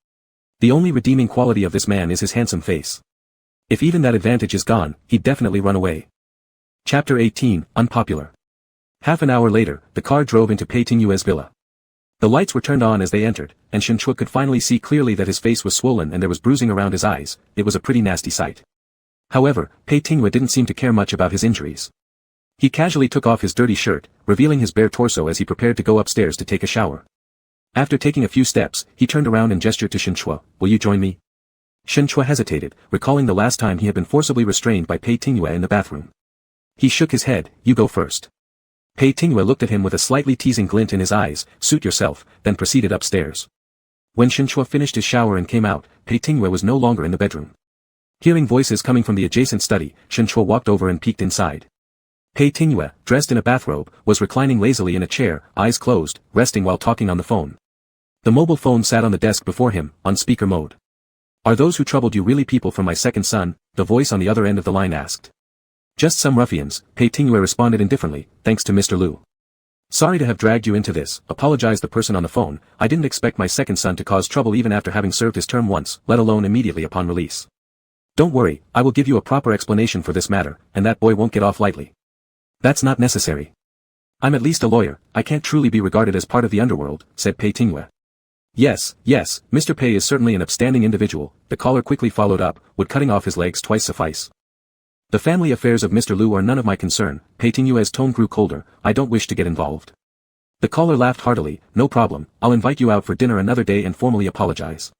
The only redeeming quality of this man is his handsome face. If even that advantage is gone, he'd definitely run away. Chapter 18, Unpopular. Half an hour later, the car drove into Pei Tingyue's villa. The lights were turned on as they entered, and Shen Chua could finally see clearly that his face was swollen and there was bruising around his eyes. It was a pretty nasty sight. However, Pei Tingyue didn't seem to care much about his injuries. He casually took off his dirty shirt, revealing his bare torso as he prepared to go upstairs to take a shower. After taking a few steps, he turned around and gestured to Shen Chua, will you join me? Shen Chua hesitated, recalling the last time he had been forcibly restrained by Pei Tingyue in the bathroom. He shook his head, you go first. Pei Tingyue looked at him with a slightly teasing glint in his eyes, suit yourself, then proceeded upstairs. When Shen Chua finished his shower and came out, Pei Tingyue was no longer in the bedroom. Hearing voices coming from the adjacent study, Shen Chua walked over and peeked inside. Pei Tingyue, dressed in a bathrobe, was reclining lazily in a chair, eyes closed, resting while talking on the phone. The mobile phone sat on the desk before him, on speaker mode. Are those who troubled you really people from my second son? The voice on the other end of the line asked. Just some ruffians, Pei Tingyue responded indifferently, thanks to Mr. Liu. Sorry to have dragged you into this, apologized the person on the phone, I didn't expect my second son to cause trouble even after having served his term once, let alone immediately upon release. Don't worry, I will give you a proper explanation for this matter, and that boy won't get off lightly. That's not necessary. I'm at least a lawyer, I can't truly be regarded as part of the underworld, said Pei Tingyue. Yes, Mr. Pei is certainly an upstanding individual, the caller quickly followed up, would cutting off his legs twice suffice? The family affairs of Mr. Liu are none of my concern, Pei Tingyue's tone grew colder, I don't wish to get involved. The caller laughed heartily, no problem, I'll invite you out for dinner another day and formally apologize.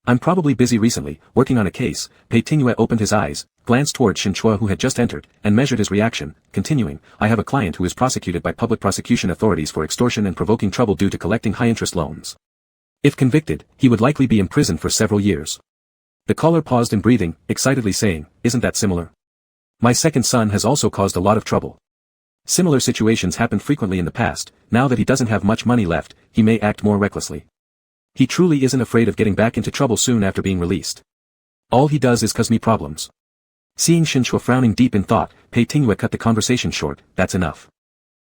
I'm probably busy recently, working on a case. Pei Tingyue opened his eyes, glanced toward Shen Chua who had just entered, and measured his reaction, continuing, I have a client who is prosecuted by public prosecution authorities for extortion and provoking trouble due to collecting high-interest loans. If convicted, he would likely be imprisoned for several years. The caller paused in breathing, excitedly saying, isn't that similar? My second son has also caused a lot of trouble. Similar situations happened frequently in the past, now that he doesn't have much money left, he may act more recklessly. He truly isn't afraid of getting back into trouble soon after being released. All he does is cause me problems. Seeing Shen Chua frowning deep in thought, Pei Tingyue cut the conversation short, that's enough.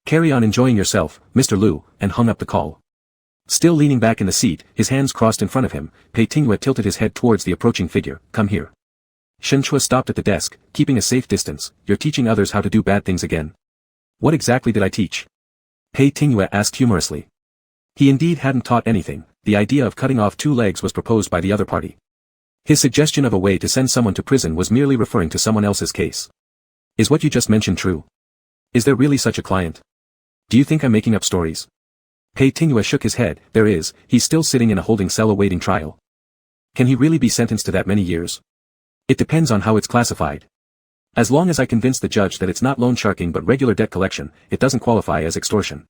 Carry on enjoying yourself, Mr. Liu, and hung up the call. Still leaning back in the seat, his hands crossed in front of him, Pei Tingyue tilted his head towards the approaching figure, come here. Shen Chua stopped at the desk, keeping a safe distance, you're teaching others how to do bad things again. What exactly did I teach? Pei Tingyue asked humorously. He indeed hadn't taught anything, the idea of cutting off 2 legs was proposed by the other party. His suggestion of a way to send someone to prison was merely referring to someone else's case. Is what you just mentioned true? Is there really such a client? Do you think I'm making up stories? Pei Tingyue shook his head, there is, he's still sitting in a holding cell awaiting trial. Can he really be sentenced to that many years? It depends on how it's classified. As long as I convince the judge that it's not loan sharking but regular debt collection, it doesn't qualify as extortion.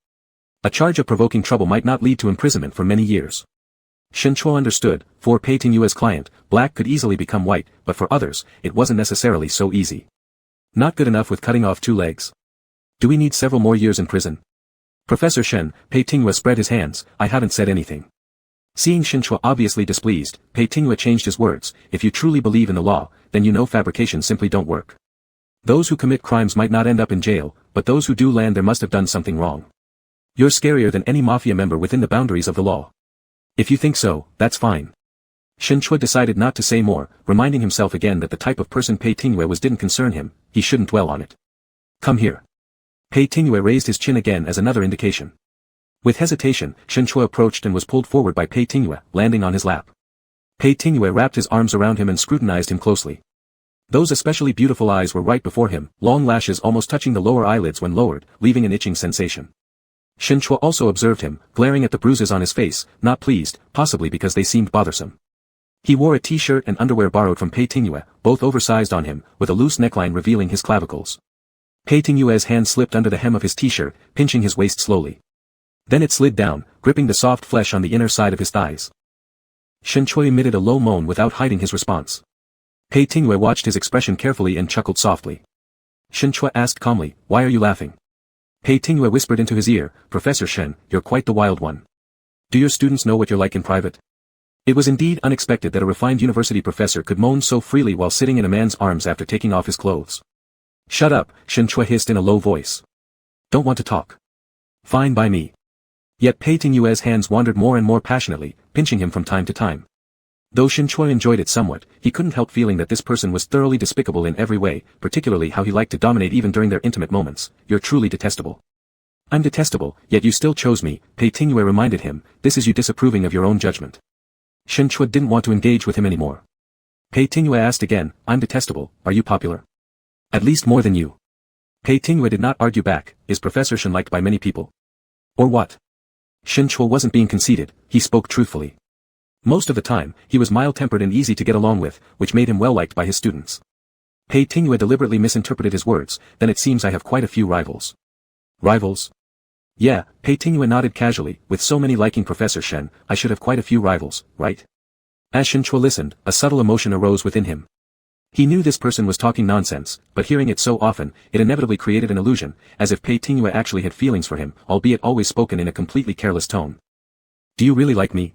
A charge of provoking trouble might not lead to imprisonment for many years. Shen Chua understood, for Pei Tingyue's client, black could easily become white, but for others, it wasn't necessarily so easy. Not good enough with cutting off 2 legs. Do we need several more years in prison? Professor Shen, Pei Tingyue spread his hands, I haven't said anything. Seeing Shen Chua obviously displeased, Pei Tingyue changed his words, if you truly believe in the law, then you know fabrications simply don't work. Those who commit crimes might not end up in jail, but those who do land there must have done something wrong. You're scarier than any mafia member within the boundaries of the law. If you think so, that's fine. Shen Chua decided not to say more, reminding himself again that the type of person Pei Tingyue was didn't concern him, he shouldn't dwell on it. Come here. Pei Tingyue raised his chin again as another indication. With hesitation, Shen Chua approached and was pulled forward by Pei Tingyue, landing on his lap. Pei Tingyue wrapped his arms around him and scrutinized him closely. Those especially beautiful eyes were right before him, long lashes almost touching the lower eyelids when lowered, leaving an itching sensation. Shen Chua also observed him, glaring at the bruises on his face, not pleased, possibly because they seemed bothersome. He wore a t-shirt and underwear borrowed from Pei Tingyue, both oversized on him, with a loose neckline revealing his clavicles. Pei Tingyue's hand slipped under the hem of his t-shirt, pinching his waist slowly. Then it slid down, gripping the soft flesh on the inner side of his thighs. Shen Chua emitted a low moan without hiding his response. Pei Tingyue watched his expression carefully and chuckled softly. Shen Chua asked calmly, why are you laughing? Pei Tingyue whispered into his ear, Professor Shen, you're quite the wild one. Do your students know what you're like in private? It was indeed unexpected that a refined university professor could moan so freely while sitting in a man's arms after taking off his clothes. Shut up, Shen Chui hissed in a low voice. Don't want to talk. Fine by me. Yet Pei Tingyue's hands wandered more and more passionately, pinching him from time to time. Though Shen Chui enjoyed it somewhat, he couldn't help feeling that this person was thoroughly despicable in every way, particularly how he liked to dominate even during their intimate moments. You're truly detestable. I'm detestable, yet you still chose me, Pei Tingyue reminded him. This is you disapproving of your own judgment. Shen Chui didn't want to engage with him anymore. Pei Tingyue asked again, I'm detestable, are you popular? At least more than you. Pei Tingyue did not argue back, is Professor Shen liked by many people? Or what? Shen Chui wasn't being conceited, he spoke truthfully. Most of the time, he was mild-tempered and easy to get along with, which made him well-liked by his students. Pei Tingyue deliberately misinterpreted his words, then it seems I have quite a few rivals. Rivals? Yeah, Pei Tingyue nodded casually, with so many liking Professor Shen, I should have quite a few rivals, right? As Shen Chui listened, a subtle emotion arose within him. He knew this person was talking nonsense, but hearing it so often, it inevitably created an illusion, as if Pei Tingyue actually had feelings for him, albeit always spoken in a completely careless tone. Do you really like me?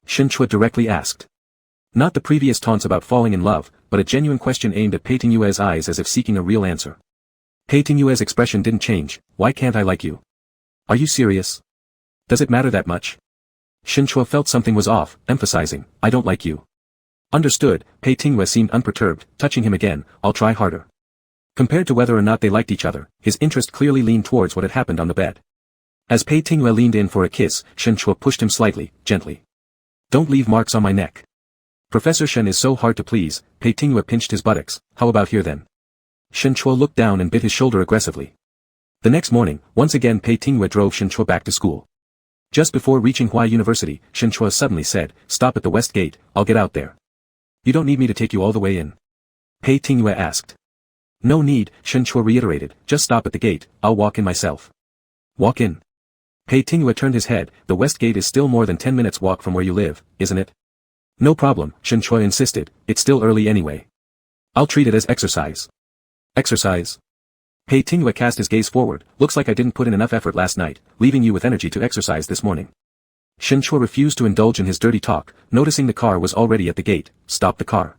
Shen Chui directly asked. Not the previous taunts about falling in love, but a genuine question aimed at Pei Tingyue's eyes as if seeking a real answer. Pei Tingyue's expression didn't change. Why can't I like you? Are you serious? Does it matter that much? Shen Chui felt something was off, emphasizing, I don't like you. Understood, Pei Tingyue seemed unperturbed, touching him again, I'll try harder. Compared to whether or not they liked each other, his interest clearly leaned towards what had happened on the bed. As Pei Tingyue leaned in for a kiss, Shen Chui pushed him slightly, gently. Don't leave marks on my neck. Professor Shen is so hard to please, Pei Tingyue pinched his buttocks, how about here then? Shen Chui looked down and bit his shoulder aggressively. The next morning, once again Pei Tingyue drove Shen Chui back to school. Just before reaching Huai University, Shen Chui suddenly said, stop at the west gate, I'll get out there. You don't need me to take you all the way in? Pei Tingyue asked. No need, Shen Chui reiterated, just stop at the gate, I'll walk in myself. Walk in. Pei Tingyue turned his head, the west gate is still more than 10 minutes walk from where you live, isn't it? No problem, Shen Chui insisted, it's still early anyway. I'll treat it as exercise. Exercise? Pei Tingyue cast his gaze forward, looks like I didn't put in enough effort last night, leaving you with energy to exercise this morning. Shen Chui refused to indulge in his dirty talk, noticing the car was already at the gate, stopped the car.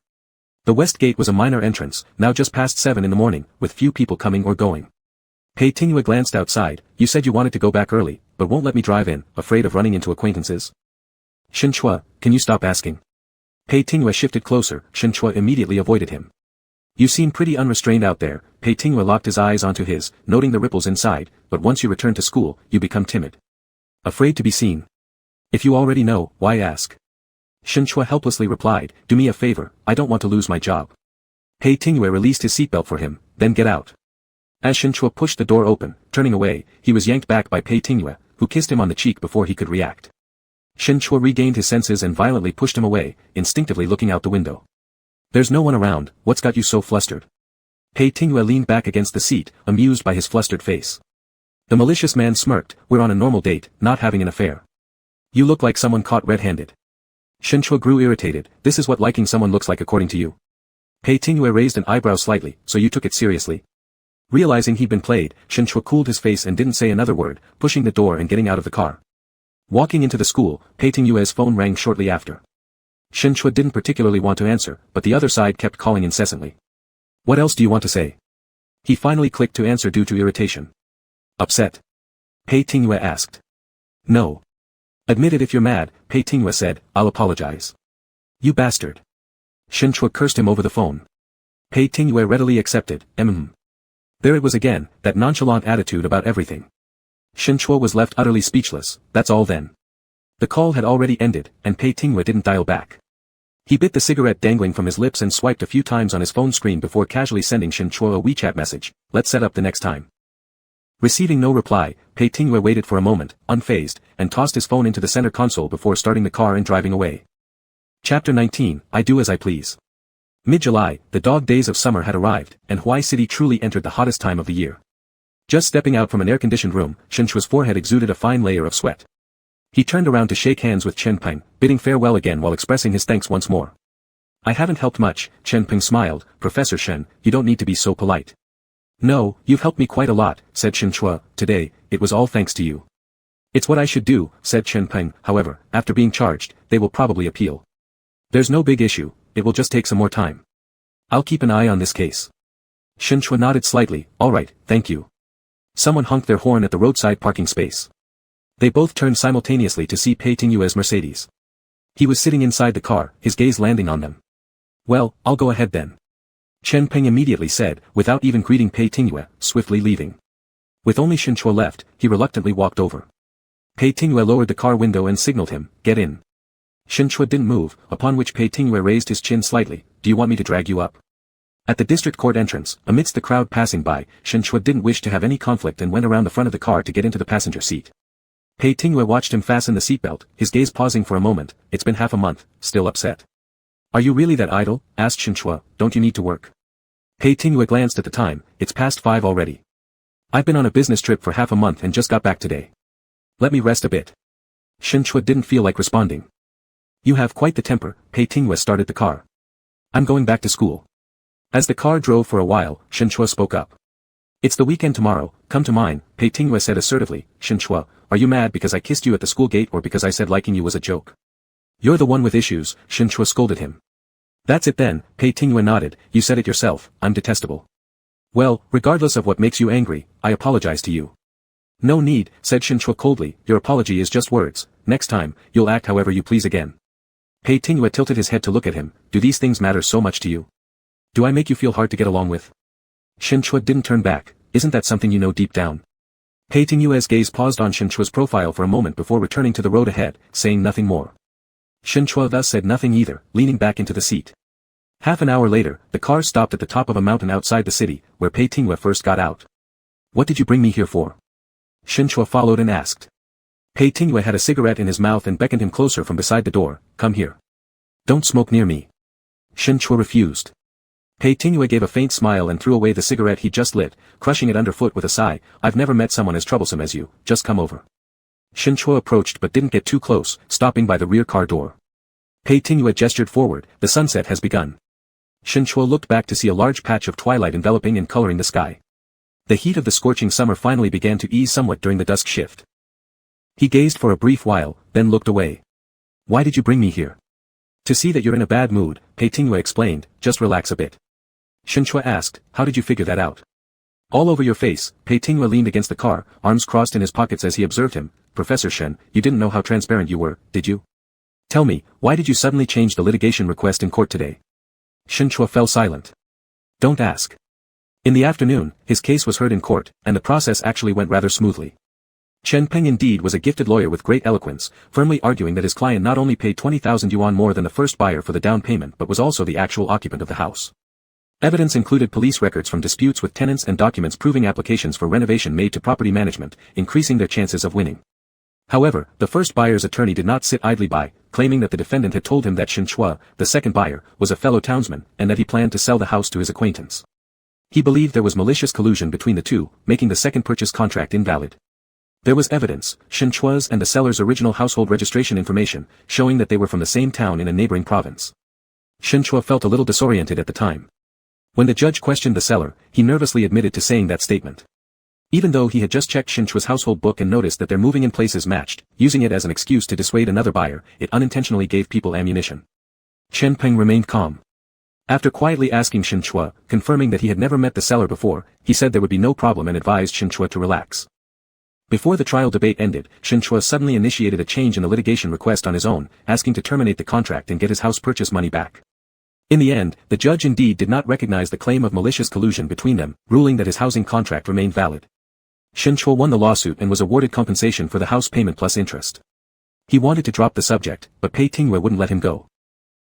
The west gate was a minor entrance, now just past 7 in the morning, with few people coming or going. Pei Tingyue glanced outside, you said you wanted to go back early, but won't let me drive in, afraid of running into acquaintances. Shen Chui, can you stop asking? Pei Tingyue shifted closer, Shen Chui immediately avoided him. You seem pretty unrestrained out there, Pei Tingyue locked his eyes onto his, noting the ripples inside, but once you return to school, you become timid. Afraid to be seen. If you already know, why ask? Shen Chui helplessly replied, do me a favor, I don't want to lose my job. Pei Tingyue released his seatbelt for him, then get out. As Shen Chui pushed the door open, turning away, he was yanked back by Pei Tingyue, who kissed him on the cheek before he could react. Shen Chui regained his senses and violently pushed him away, instinctively looking out the window. There's no one around, what's got you so flustered? Pei Tingyue leaned back against the seat, amused by his flustered face. The malicious man smirked, we're on a normal date, not having an affair. You look like someone caught red-handed. Shen Chui grew irritated, this is what liking someone looks like according to you. Pei Tingyue raised an eyebrow slightly, so you took it seriously? Realizing he'd been played, Shen Chui cooled his face and didn't say another word, pushing the door and getting out of the car. Walking into the school, Pei Tingyue's phone rang shortly after. Shen Chui didn't particularly want to answer, but the other side kept calling incessantly. What else do you want to say? He finally clicked to answer due to irritation. Upset? Pei Tingyue asked. No. Admit it if you're mad, Pei Tingyue said, I'll apologize. You bastard. Shen Chui cursed him over the phone. Pei Tingyue readily accepted, There it was again, that nonchalant attitude about everything. Shen Chui was left utterly speechless, that's all then. The call had already ended, and Pei Tingyue didn't dial back. He bit the cigarette dangling from his lips and swiped a few times on his phone screen before casually sending Shen Chui a WeChat message, let's set up the next time. Receiving no reply, Pei Tingyue waited for a moment, unfazed, and tossed his phone into the center console before starting the car and driving away. Chapter 19, I Do As I Please. Mid-July, the dog days of summer had arrived, and Huai City truly entered the hottest time of the year. Just stepping out from an air-conditioned room, Shen Chui's forehead exuded a fine layer of sweat. He turned around to shake hands with Chen Peng, bidding farewell again while expressing his thanks once more. I haven't helped much, Chen Peng smiled, Professor Shen, you don't need to be so polite. No, you've helped me quite a lot, said Shen Chui, today, it was all thanks to you. It's what I should do, said Chen Peng. However, after being charged, they will probably appeal. There's no big issue, it will just take some more time. I'll keep an eye on this case. Shen Chua nodded slightly. All right, thank you. Someone honked their horn at the roadside parking space. They both turned simultaneously to see Pei Tingyue's Mercedes. He was sitting inside the car, his gaze landing on them. Well, I'll go ahead then. Chen Peng immediately said, without even greeting Pei Tingyue, swiftly leaving. With only Shen Chua left, he reluctantly walked over. Pei Tingyue lowered the car window and signaled him, get in. Shen Chua didn't move, upon which Pei Tingyue raised his chin slightly. Do you want me to drag you up? At the district court entrance, amidst the crowd passing by, Shen Chua didn't wish to have any conflict and went around the front of the car to get into the passenger seat. Pei Tingyue watched him fasten the seatbelt, his gaze pausing for a moment. It's been half a month, still upset. Are you really that idle? Asked Shen Chua. Don't you need to work? Pei Tingyue glanced at the time. It's past 5 already. I've been on a business trip for half a month and just got back today. Let me rest a bit. Shen Chua didn't feel like responding. You have quite the temper. Pei Tingyue started the car. I'm going back to school. As the car drove for a while, Shen Chua spoke up. It's the weekend tomorrow, come to mine, Pei Tingyue said assertively. Shen Chua, are you mad because I kissed you at the school gate or because I said liking you was a joke? You're the one with issues, Shen Chua scolded him. That's it then, Pei Tingyue nodded. You said it yourself, I'm detestable. Well, regardless of what makes you angry, I apologize to you. No need, said Shen Chua coldly, your apology is just words. Next time, you'll act however you please again. Pei Tingyue tilted his head to look at him. Do these things matter so much to you? Do I make you feel hard to get along with? Shen Chua didn't turn back. Isn't that something you know deep down? Pei Tingyue's gaze paused on Shen Chua's profile for a moment before returning to the road ahead, saying nothing more. Shen Chua thus said nothing either, leaning back into the seat. Half an hour later, the car stopped at the top of a mountain outside the city, where Pei Tingyue first got out. What did you bring me here for? Shen Chua followed and asked. Pei Tingyue had a cigarette in his mouth and beckoned him closer from beside the door. Come here. Don't smoke near me. Shen Chua refused. Pei Tingyue gave a faint smile and threw away the cigarette he just lit, crushing it underfoot with a sigh. I've never met someone as troublesome as you, just come over. Shen Chua approached but didn't get too close, stopping by the rear car door. Pei Tingyue gestured forward. The sunset has begun. Shen Chua looked back to see a large patch of twilight enveloping and coloring the sky. The heat of the scorching summer finally began to ease somewhat during the dusk shift. He gazed for a brief while, then looked away. Why did you bring me here? To see that you're in a bad mood, Pei Tingyue explained. Just relax a bit. Shen Chua asked, how did you figure that out? All over your face, Pei Tingyue leaned against the car, arms crossed in his pockets as he observed him. Professor Shen, you didn't know how transparent you were, did you? Tell me, why did you suddenly change the litigation request in court today? Shen Chua fell silent. Don't ask. In the afternoon, his case was heard in court, and the process actually went rather smoothly. Chen Peng indeed was a gifted lawyer with great eloquence, firmly arguing that his client not only paid 20,000 yuan more than the first buyer for the down payment but was also the actual occupant of the house. Evidence included police records from disputes with tenants and documents proving applications for renovation made to property management, increasing their chances of winning. However, the first buyer's attorney did not sit idly by, claiming that the defendant had told him that Shen Chua, the second buyer, was a fellow townsman, and that he planned to sell the house to his acquaintance. He believed there was malicious collusion between the two, making the second purchase contract invalid. There was evidence, Shen Chua's and the seller's original household registration information, showing that they were from the same town in a neighboring province. Shen Chua felt a little disoriented at the time. When the judge questioned the seller, he nervously admitted to saying that statement. Even though he had just checked Shen Chua's household book and noticed that their moving in places matched, using it as an excuse to dissuade another buyer, it unintentionally gave people ammunition. Chen Peng remained calm. After quietly asking Shen Chua, confirming that he had never met the seller before, he said there would be no problem and advised Shen Chua to relax. Before the trial debate ended, Shen Chua suddenly initiated a change in the litigation request on his own, asking to terminate the contract and get his house purchase money back. In the end, the judge indeed did not recognize the claim of malicious collusion between them, ruling that his housing contract remained valid. Shen Chua won the lawsuit and was awarded compensation for the house payment plus interest. He wanted to drop the subject, but Pei Tingyue wouldn't let him go.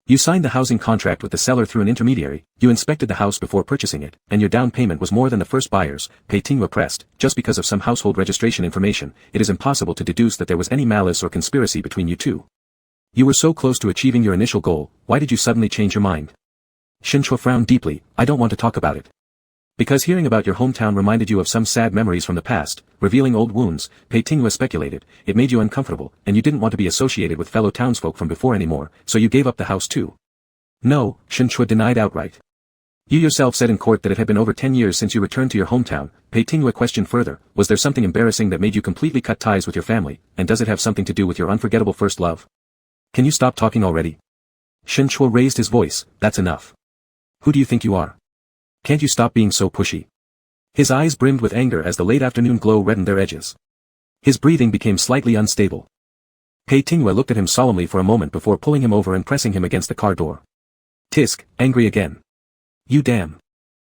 You signed the housing contract with the seller through an intermediary, you inspected the house before purchasing it, and your down payment was more than the first buyer's, Pei Tingyue pressed. Just because of some household registration information, it is impossible to deduce that there was any malice or conspiracy between you two. You were so close to achieving your initial goal, why did you suddenly change your mind? Shen Chua frowned deeply. I don't want to talk about it. Because hearing about your hometown reminded you of some sad memories from the past, revealing old wounds, Pei Tingyue speculated, it made you uncomfortable, and you didn't want to be associated with fellow townsfolk from before anymore, so you gave up the house too. No, Shen Chua denied outright. You yourself said in court that it had been over 10 years since you returned to your hometown. Pei Tingwei questioned further, was there something embarrassing that made you completely cut ties with your family, and does it have something to do with your unforgettable first love? Can you stop talking already? Shen Chuo raised his voice, that's enough. Who do you think you are? Can't you stop being so pushy? His eyes brimmed with anger as the late afternoon glow reddened their edges. His breathing became slightly unstable. Pei Tingwei looked at him solemnly for a moment before pulling him over and pressing him against the car door. Tisk, angry again. You damn.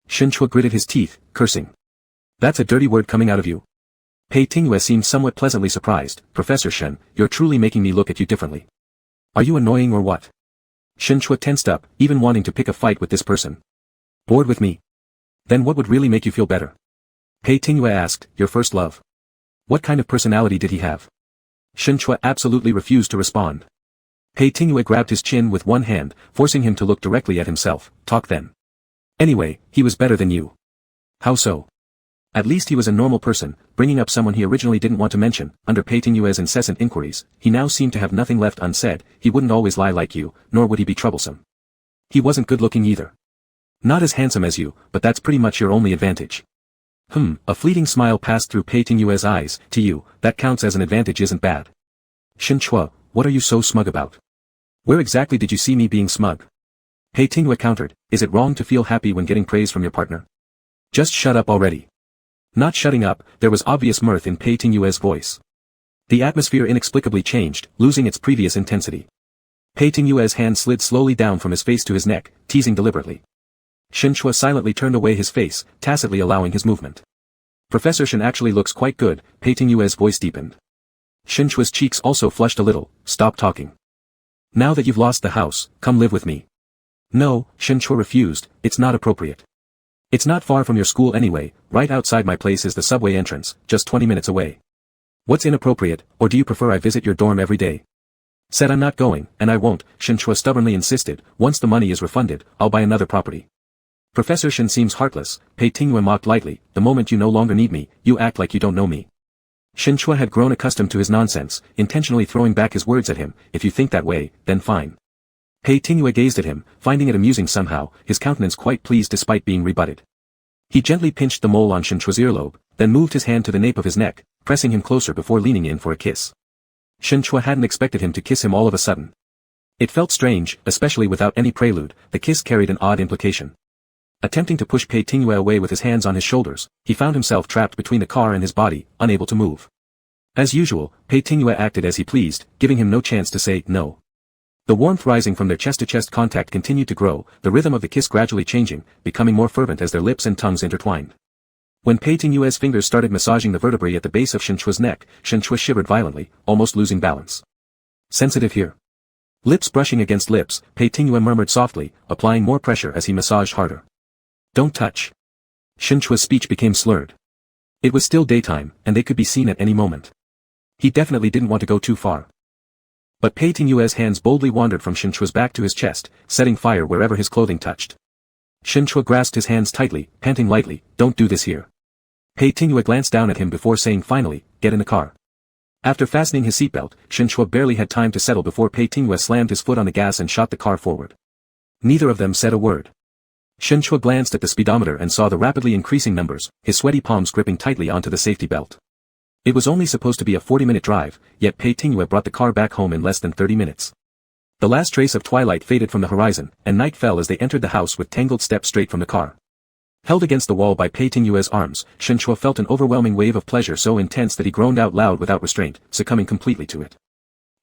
Shen Chuo gritted his teeth, cursing. That's a dirty word coming out of you. Pei Tingwei seemed somewhat pleasantly surprised. Professor Shen, you're truly making me look at you differently. Are you annoying or what? Shen Chuo tensed up, even wanting to pick a fight with this person. Bored with me? Then what would really make you feel better? Pei Tingwei asked, your first love. What kind of personality did he have? Shen Chuo absolutely refused to respond. Pei Tingwei grabbed his chin with one hand, forcing him to look directly at himself. Talk then. Anyway, he was better than you. How so? At least he was a normal person, bringing up someone he originally didn't want to mention. Under Pei Tingwei's incessant inquiries, he now seemed to have nothing left unsaid. He wouldn't always lie like you, nor would he be troublesome. He wasn't good-looking either. Not as handsome as you, but that's pretty much your only advantage. A fleeting smile passed through Pei Tingwei's eyes. To you, that counts as an advantage isn't bad. Shen Chuo, what are you so smug about? Where exactly did you see me being smug? Pei Tingwei countered, is it wrong to feel happy when getting praise from your partner? Just shut up already. Not shutting up, there was obvious mirth in Pei Tingwei's voice. The atmosphere inexplicably changed, losing its previous intensity. Pei Tingwei's hand slid slowly down from his face to his neck, teasing deliberately. Shen Chuo silently turned away his face, tacitly allowing his movement. Professor Shen actually looks quite good, Pei Tingwei's voice deepened. Shen Chuo's cheeks also flushed a little, stop talking. Now that you've lost the house, come live with me. No, Shen Chuo refused, it's not appropriate. It's not far from your school anyway, right outside my place is the subway entrance, just 20 minutes away. What's inappropriate, or do you prefer I visit your dorm every day? Said I'm not going, and I won't, Shen Chuo stubbornly insisted, once the money is refunded, I'll buy another property. Professor Shen seems heartless, Pei Tingwei mocked lightly, the moment you no longer need me, you act like you don't know me. Shen Chuo had grown accustomed to his nonsense, intentionally throwing back his words at him, if you think that way, then fine. Pei Tingwei gazed at him, finding it amusing somehow, his countenance quite pleased despite being rebutted. He gently pinched the mole on Shen Chuo's earlobe, then moved his hand to the nape of his neck, pressing him closer before leaning in for a kiss. Shen Chuo hadn't expected him to kiss him all of a sudden. It felt strange, especially without any prelude, the kiss carried an odd implication. Attempting to push Pei Tingwei away with his hands on his shoulders, he found himself trapped between the car and his body, unable to move. As usual, Pei Tingwei acted as he pleased, giving him no chance to say no. The warmth rising from their chest-to-chest contact continued to grow, the rhythm of the kiss gradually changing, becoming more fervent as their lips and tongues intertwined. When Pei Tingwei's fingers started massaging the vertebrae at the base of Shen Chuo's neck, Shen Chuo shivered violently, almost losing balance. Sensitive here. Lips brushing against lips, Pei Tingwei murmured softly, applying more pressure as he massaged harder. Don't touch. Shen Chuo's speech became slurred. It was still daytime, and they could be seen at any moment. He definitely didn't want to go too far. But Pei Tingwei's hands boldly wandered from Shen Chuo's back to his chest, setting fire wherever his clothing touched. Shen Chuo grasped his hands tightly, panting lightly, don't do this here. Pei Tingwei glanced down at him before saying finally, get in the car. After fastening his seatbelt, Shen Chuo barely had time to settle before Pei Tingwei slammed his foot on the gas and shot the car forward. Neither of them said a word. Shen Chuo glanced at the speedometer and saw the rapidly increasing numbers, his sweaty palms gripping tightly onto the safety belt. It was only supposed to be a 40-minute drive, yet Pei Tingwei brought the car back home in less than 30 minutes. The last trace of twilight faded from the horizon, and night fell as they entered the house with tangled steps straight from the car. Held against the wall by Pei Tingwei's arms, Shen Chuo felt an overwhelming wave of pleasure so intense that he groaned out loud without restraint, succumbing completely to it.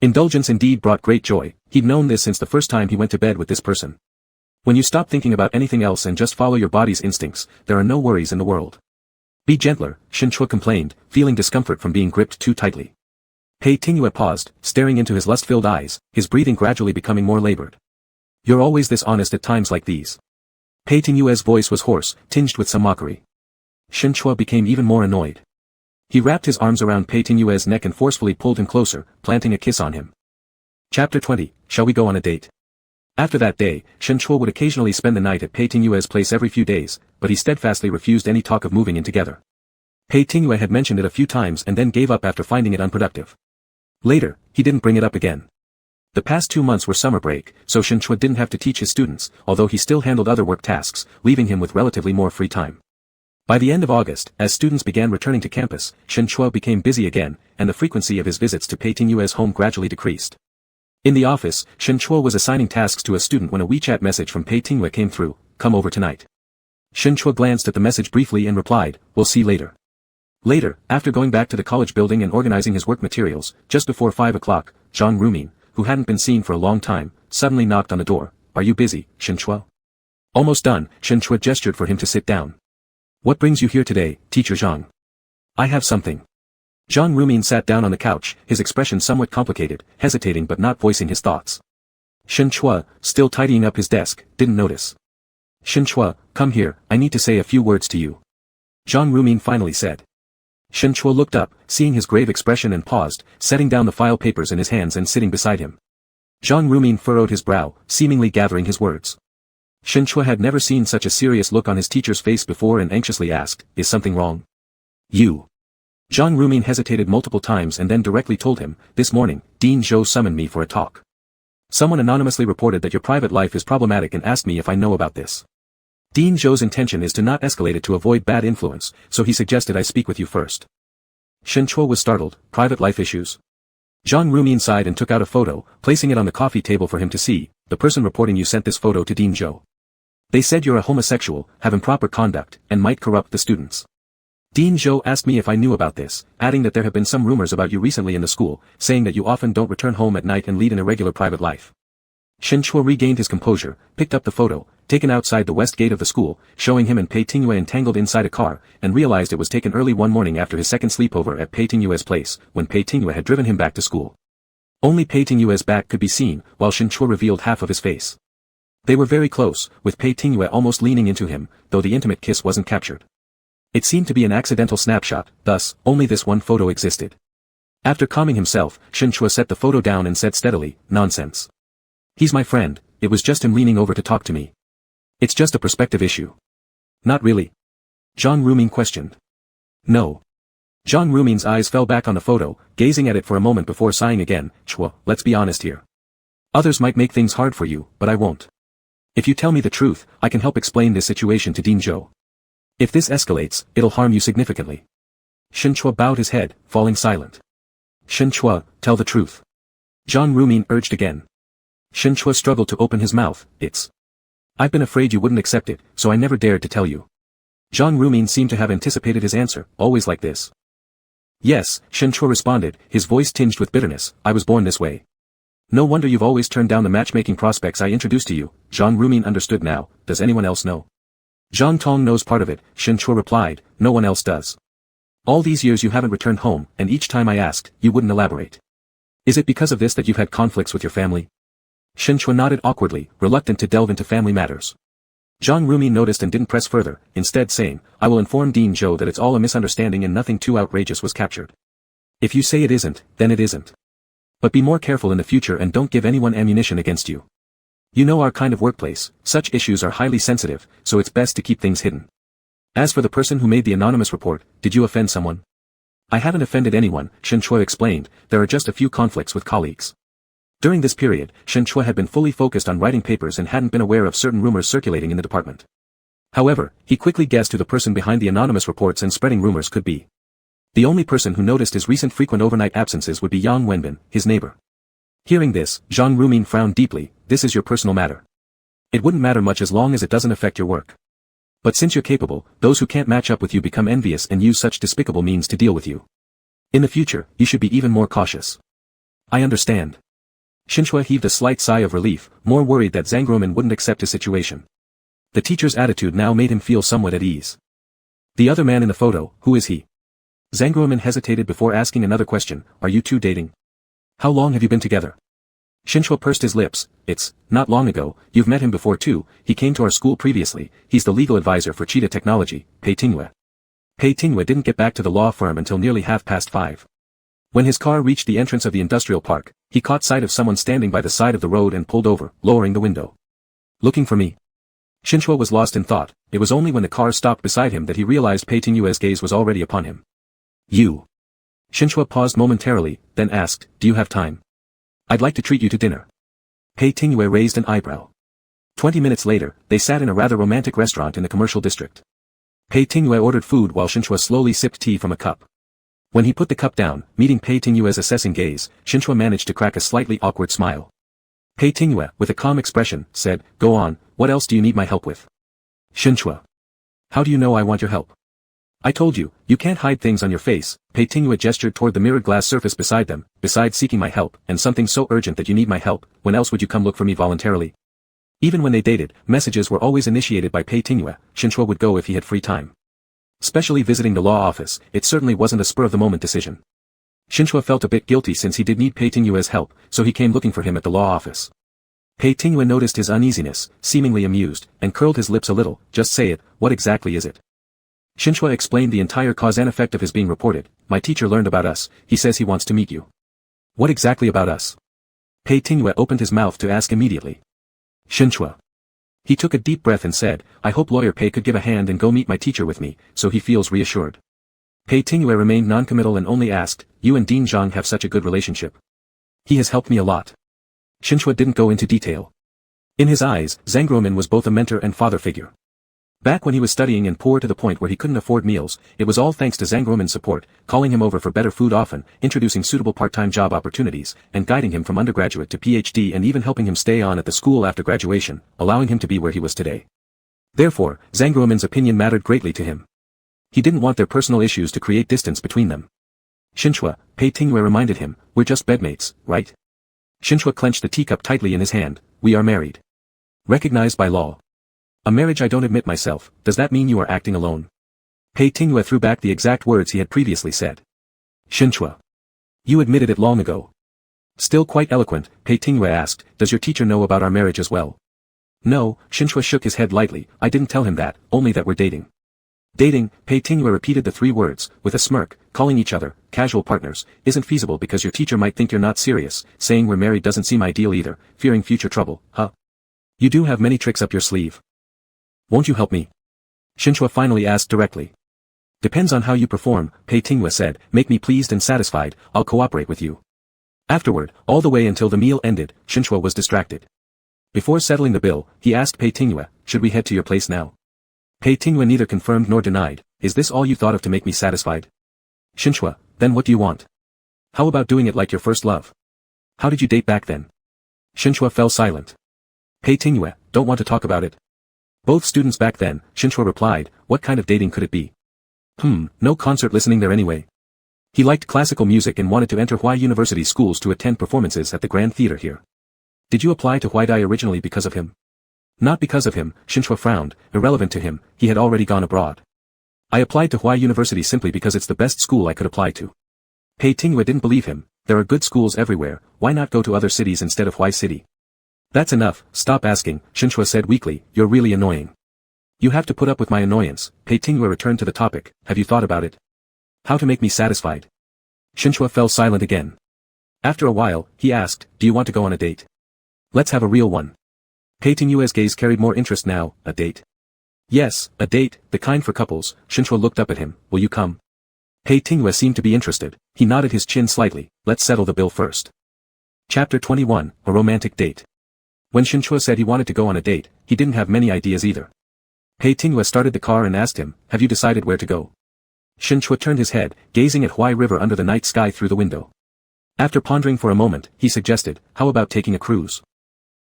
Indulgence indeed brought great joy, he'd known this since the first time he went to bed with this person. When you stop thinking about anything else and just follow your body's instincts, there are no worries in the world. Be gentler, Shen Chuo complained, feeling discomfort from being gripped too tightly. Pei Tingwei paused, staring into his lust-filled eyes, his breathing gradually becoming more labored. You're always this honest at times like these. Pei Tingwei's voice was hoarse, tinged with some mockery. Shen Chuo became even more annoyed. He wrapped his arms around Pei Tingwei's neck and forcefully pulled him closer, planting a kiss on him. Chapter 20, Shall we go on a date? After that day, Shen Chuo would occasionally spend the night at Pei Tingwei's place every few days, but he steadfastly refused any talk of moving in together. Pei Tingwei had mentioned it a few times and then gave up after finding it unproductive. Later, he didn't bring it up again. The past 2 months were summer break, so Shinchua didn't have to teach his students, although he still handled other work tasks, leaving him with relatively more free time. By the end of August, as students began returning to campus, Shinchua became busy again, and the frequency of his visits to Pei Tingyue's home gradually decreased. In the office, Shinchua was assigning tasks to a student when a WeChat message from Pei Tingyue came through, "Come over tonight." Shinchua glanced at the message briefly and replied, "We'll see later." Later, after going back to the college building and organizing his work materials, just before 5 o'clock, Zhang Rumin, who hadn't been seen for a long time, suddenly knocked on the door. "Are you busy, Shinchua?" Almost done, Shinchua gestured for him to sit down. "What brings you here today, Teacher Zhang?" "I have something." Zhang Rumin sat down on the couch, his expression somewhat complicated, hesitating but not voicing his thoughts. Shinchua, still tidying up his desk, didn't notice. "Shinchua, come here, I need to say a few words to you." Zhang Rumin finally said. Shinchua looked up, seeing his grave expression and paused, setting down the file papers in his hands and sitting beside him. Zhang Rumin furrowed his brow, seemingly gathering his words. Shinchua had never seen such a serious look on his teacher's face before and anxiously asked, "Is something wrong?" "You." Zhang Rumin hesitated multiple times and then directly told him, "This morning, Dean Zhou summoned me for a talk. Someone anonymously reported that your private life is problematic and asked me if I know about this. Dean Zhou's intention is to not escalate it to avoid bad influence, so he suggested I speak with you first." Shinchua was startled. "Private life issues?" Zhang Rumin sighed and took out a photo, placing it on the coffee table for him to see. "The person reporting you sent this photo to Dean Zhou. They said you're a homosexual, have improper conduct, and might corrupt the students. Dean Zhou asked me if I knew about this, adding that there have been some rumors about you recently in the school, saying that you often don't return home at night and lead an irregular private life." Shinchua regained his composure, picked up the photo, taken outside the west gate of the school, showing him and Pei Tingyue entangled inside a car, and realized it was taken early one morning after his second sleepover at Pei Tingyue's place, when Pei Tingyue had driven him back to school. Only Pei Tingyue's back could be seen, while Shinchua revealed half of his face. They were very close, with Pei Tingyue almost leaning into him, though the intimate kiss wasn't captured. It seemed to be an accidental snapshot, thus, only this one photo existed. After calming himself, Shinchua set the photo down and said steadily, "Nonsense. He's my friend, it was just him leaning over to talk to me. It's just a perspective issue." "Not really?" Zhang Rumin questioned. "No." Zhang Rumin's eyes fell back on the photo, gazing at it for a moment before sighing again. "Chua, let's be honest here. Others might make things hard for you, but I won't. If you tell me the truth, I can help explain this situation to Dean Zhou. If this escalates, it'll harm you significantly." Shinchua bowed his head, falling silent. "Shinchua, tell the truth." Zhang Rumin urged again. Shinchua struggled to open his mouth. "I've been afraid you wouldn't accept it, so I never dared to tell you." Zhang Rumin seemed to have anticipated his answer, "Always like this?" "Yes," Shinchua responded, his voice tinged with bitterness, "I was born this way. No wonder you've always turned down the matchmaking prospects I introduced to you." Zhang Rumin understood now. "Does anyone else know?" "Zhang Tong knows part of it," Shinchua replied, "no one else does. All these years you haven't returned home, and each time I asked, you wouldn't elaborate. Is it because of this that you've had conflicts with your family?" Shinchua nodded awkwardly, reluctant to delve into family matters. Zhang Rumin noticed and didn't press further, instead saying, "I will inform Dean Zhou that it's all a misunderstanding and nothing too outrageous was captured. If you say it isn't, then it isn't. But be more careful in the future and don't give anyone ammunition against you. You know our kind of workplace, such issues are highly sensitive, so it's best to keep things hidden. As for the person who made the anonymous report, did you offend someone?" "I haven't offended anyone," Shinchua explained, "there are just a few conflicts with colleagues." During this period, Shinchua had been fully focused on writing papers and hadn't been aware of certain rumors circulating in the department. However, he quickly guessed who the person behind the anonymous reports and spreading rumors could be. The only person who noticed his recent frequent overnight absences would be Yang Wenbin, his neighbor. Hearing this, Zhang Rumin frowned deeply. "This is your personal matter. It wouldn't matter much as long as it doesn't affect your work. But since you're capable, those who can't match up with you become envious and use such despicable means to deal with you. In the future, you should be even more cautious." "I understand." Shinchua heaved a slight sigh of relief, more worried that Zhang Rumin wouldn't accept his situation. The teacher's attitude now made him feel somewhat at ease. "The other man in the photo, who is he?" Zhang Rumin hesitated before asking another question. "Are you two dating? How long have you been together?" Shinchua pursed his lips. "It's not long ago, you've met him before too, he came to our school previously, he's the legal advisor for Cheetah Technology, Pei Tingyue." Pei Tingyue didn't get back to the law firm until nearly 5:30. When his car reached the entrance of the industrial park, he caught sight of someone standing by the side of the road and pulled over, lowering the window. "Looking for me?" Shinchua was lost in thought. It was only when the car stopped beside him that he realized Pei Tingyue's gaze was already upon him. "You." Shinchua paused momentarily, then asked, "Do you have time?" I'd like to treat you to dinner. Pei Tingyue raised an eyebrow. 20 minutes later, they sat in a rather romantic restaurant in the commercial district. Pei Tingyue ordered food while Shinchua slowly sipped tea from a cup. When he put the cup down, meeting Pei Tingyue's assessing gaze, Shinchua managed to crack a slightly awkward smile. Pei Tingyue, with a calm expression, said, "Go on, what else do you need my help with?" Shinchua. "How do you know I want your help?" "I told you, you can't hide things on your face." Pei Tingyue gestured toward the mirrored glass surface beside them. "Besides seeking my help, and something so urgent that you need my help, when else would you come look for me voluntarily?" Even when they dated, messages were always initiated by Pei Tingyue. Shinchua would go if he had free time. Especially visiting the law office, it certainly wasn't a spur-of-the-moment decision. Shinchua felt a bit guilty since he did need Pei Tingyue's help, so he came looking for him at the law office. Pei Tingyue noticed his uneasiness, seemingly amused, and curled his lips a little. "Just say it, what exactly is it?" Shinchua explained the entire cause and effect of his being reported. "My teacher learned about us, he says he wants to meet you." "What exactly about us?" Pei Tingyue opened his mouth to ask immediately. Shinchua. He took a deep breath and said, "I hope Lawyer Pei could give a hand and go meet my teacher with me, so he feels reassured." Pei Tingyue remained non-committal and only asked, "You and Dean Zhang have such a good relationship?" "He has helped me a lot." Shinchua didn't go into detail. In his eyes, Zhang Ruomin was both a mentor and father figure. Back when he was studying and poor to the point where he couldn't afford meals, it was all thanks to Zhang Ruomin's support, calling him over for better food often, introducing suitable part-time job opportunities, and guiding him from undergraduate to PhD and even helping him stay on at the school after graduation, allowing him to be where he was today. Therefore, Zhang Ruomin's opinion mattered greatly to him. He didn't want their personal issues to create distance between them. "Shinchua," Pei Tingyue reminded him, "we're just bedmates, right?" Shinchua clenched the teacup tightly in his hand. "We are married. Recognized by law." "A marriage I don't admit myself, does that mean you are acting alone?" Pei Tingyue threw back the exact words he had previously said. "Shinchua. You admitted it long ago." Still quite eloquent, Pei Tingyue asked, "Does your teacher know about our marriage as well?" "No," Shinchua shook his head lightly, "I didn't tell him that, only that we're dating." "Dating," Pei Tingyue repeated the 3 words, with a smirk, "calling each other casual partners, isn't feasible because your teacher might think you're not serious, saying we're married doesn't seem ideal either, fearing future trouble, huh? You do have many tricks up your sleeve. Won't you help me?" Shinchua finally asked directly. "Depends on how you perform," Pei Tingyue said, "make me pleased and satisfied, I'll cooperate with you." Afterward, all the way until the meal ended, Shinchua was distracted. Before settling the bill, he asked Pei Tingyue, "Should we head to your place now?" Pei Tingyue neither confirmed nor denied. "Is this all you thought of to make me satisfied?" Shinchua, "Then what do you want? How about doing it like your first love? How did you date back then?" Shinchua fell silent. Pei Tingyue, "Don't want to talk about it?" "Both students back then," Shinchua replied. "What kind of dating could it be?" No concert listening there anyway." He liked classical music and wanted to enter Huai University schools to attend performances at the Grand Theater here. "Did you apply to Huaidai originally because of him?" "Not because of him," Shinchua frowned, irrelevant to him, he had already gone abroad. "I applied to Huai University simply because it's the best school I could apply to." Pei Tingyue didn't believe him. "There are good schools everywhere, why not go to other cities instead of Huai City?" "That's enough, stop asking," Shinchua said weakly, "you're really annoying." "You have to put up with my annoyance." Pei Tingyue returned to the topic. "Have you thought about it? How to make me satisfied?" Shinchua fell silent again. After a while, he asked, "Do you want to go on a date? Let's have a real one." Pei Tingyue's gaze carried more interest now. "A date?" "Yes, a date, the kind for couples." Shinchua looked up at him. "Will you come?" Pei Tingyue seemed to be interested. He nodded his chin slightly. "Let's settle the bill first." Chapter 21, A Romantic Date. When Shinchua said he wanted to go on a date, he didn't have many ideas either. Pei Tingyue started the car and asked him, "Have you decided where to go?" Shinchua turned his head, gazing at Huai River under the night sky through the window. After pondering for a moment, he suggested, "How about taking a cruise?"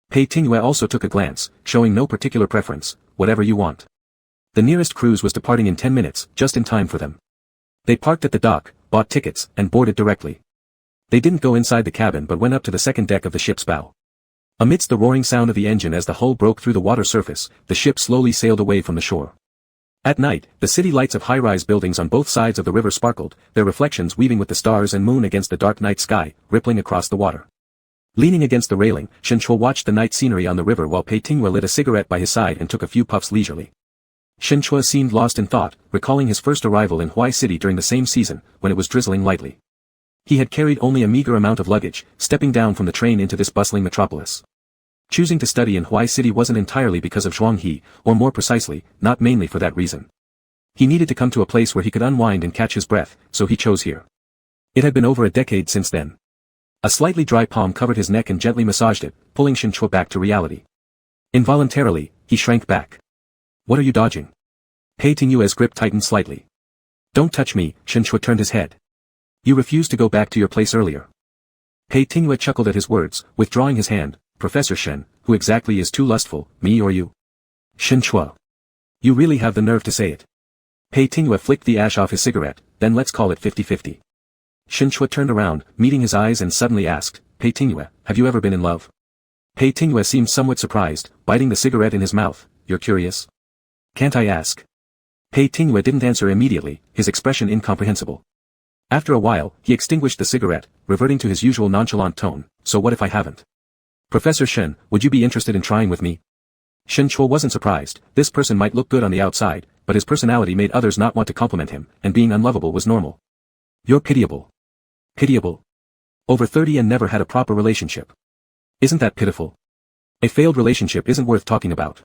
Pei Tingyue also took a glance, showing no particular preference. "Whatever you want." The nearest cruise was departing in 10 minutes, just in time for them. They parked at the dock, bought tickets, and boarded directly. They didn't go inside the cabin but went up to the second deck of the ship's bow. Amidst the roaring sound of the engine as the hull broke through the water surface, the ship slowly sailed away from the shore. At night, the city lights of high-rise buildings on both sides of the river sparkled, their reflections weaving with the stars and moon against the dark night sky, rippling across the water. Leaning against the railing, Shinchua watched the night scenery on the river while Pei Tingyue lit a cigarette by his side and took a few puffs leisurely. Shinchua seemed lost in thought, recalling his first arrival in Huai City during the same season, when it was drizzling lightly. He had carried only a meager amount of luggage, stepping down from the train into this bustling metropolis. Choosing to study in Huai City wasn't entirely because of Zhuang He, or more precisely, not mainly for that reason. He needed to come to a place where he could unwind and catch his breath, so he chose here. It had been over a decade since then. A slightly dry palm covered his neck and gently massaged it, pulling Shin Chua back to reality. Involuntarily, he shrank back. What are you dodging? Pei Tingyue's grip tightened slightly. Don't touch me, Shin Chua turned his head. You refused to go back to your place earlier. Pei Tingyue chuckled at his words, withdrawing his hand. Professor Shen, who exactly is too lustful, me or you? Shin Chua. You really have the nerve to say it. Pei Tingyue flicked the ash off his cigarette, then let's call it 50-50. Shin Chua turned around, meeting his eyes and suddenly asked, Pei Tingyue, have you ever been in love? Pei Tingyue seemed somewhat surprised, biting the cigarette in his mouth. You're curious? Can't I ask? Pei Tingyue didn't answer immediately, his expression incomprehensible. After a while, he extinguished the cigarette, reverting to his usual nonchalant tone. So what if I haven't? Professor Shen, would you be interested in trying with me? Shin Chua wasn't surprised. This person might look good on the outside, but his personality made others not want to compliment him, and being unlovable was normal. You're pitiable. Pitiable? Over 30 and never had a proper relationship. Isn't that pitiful? A failed relationship isn't worth talking about.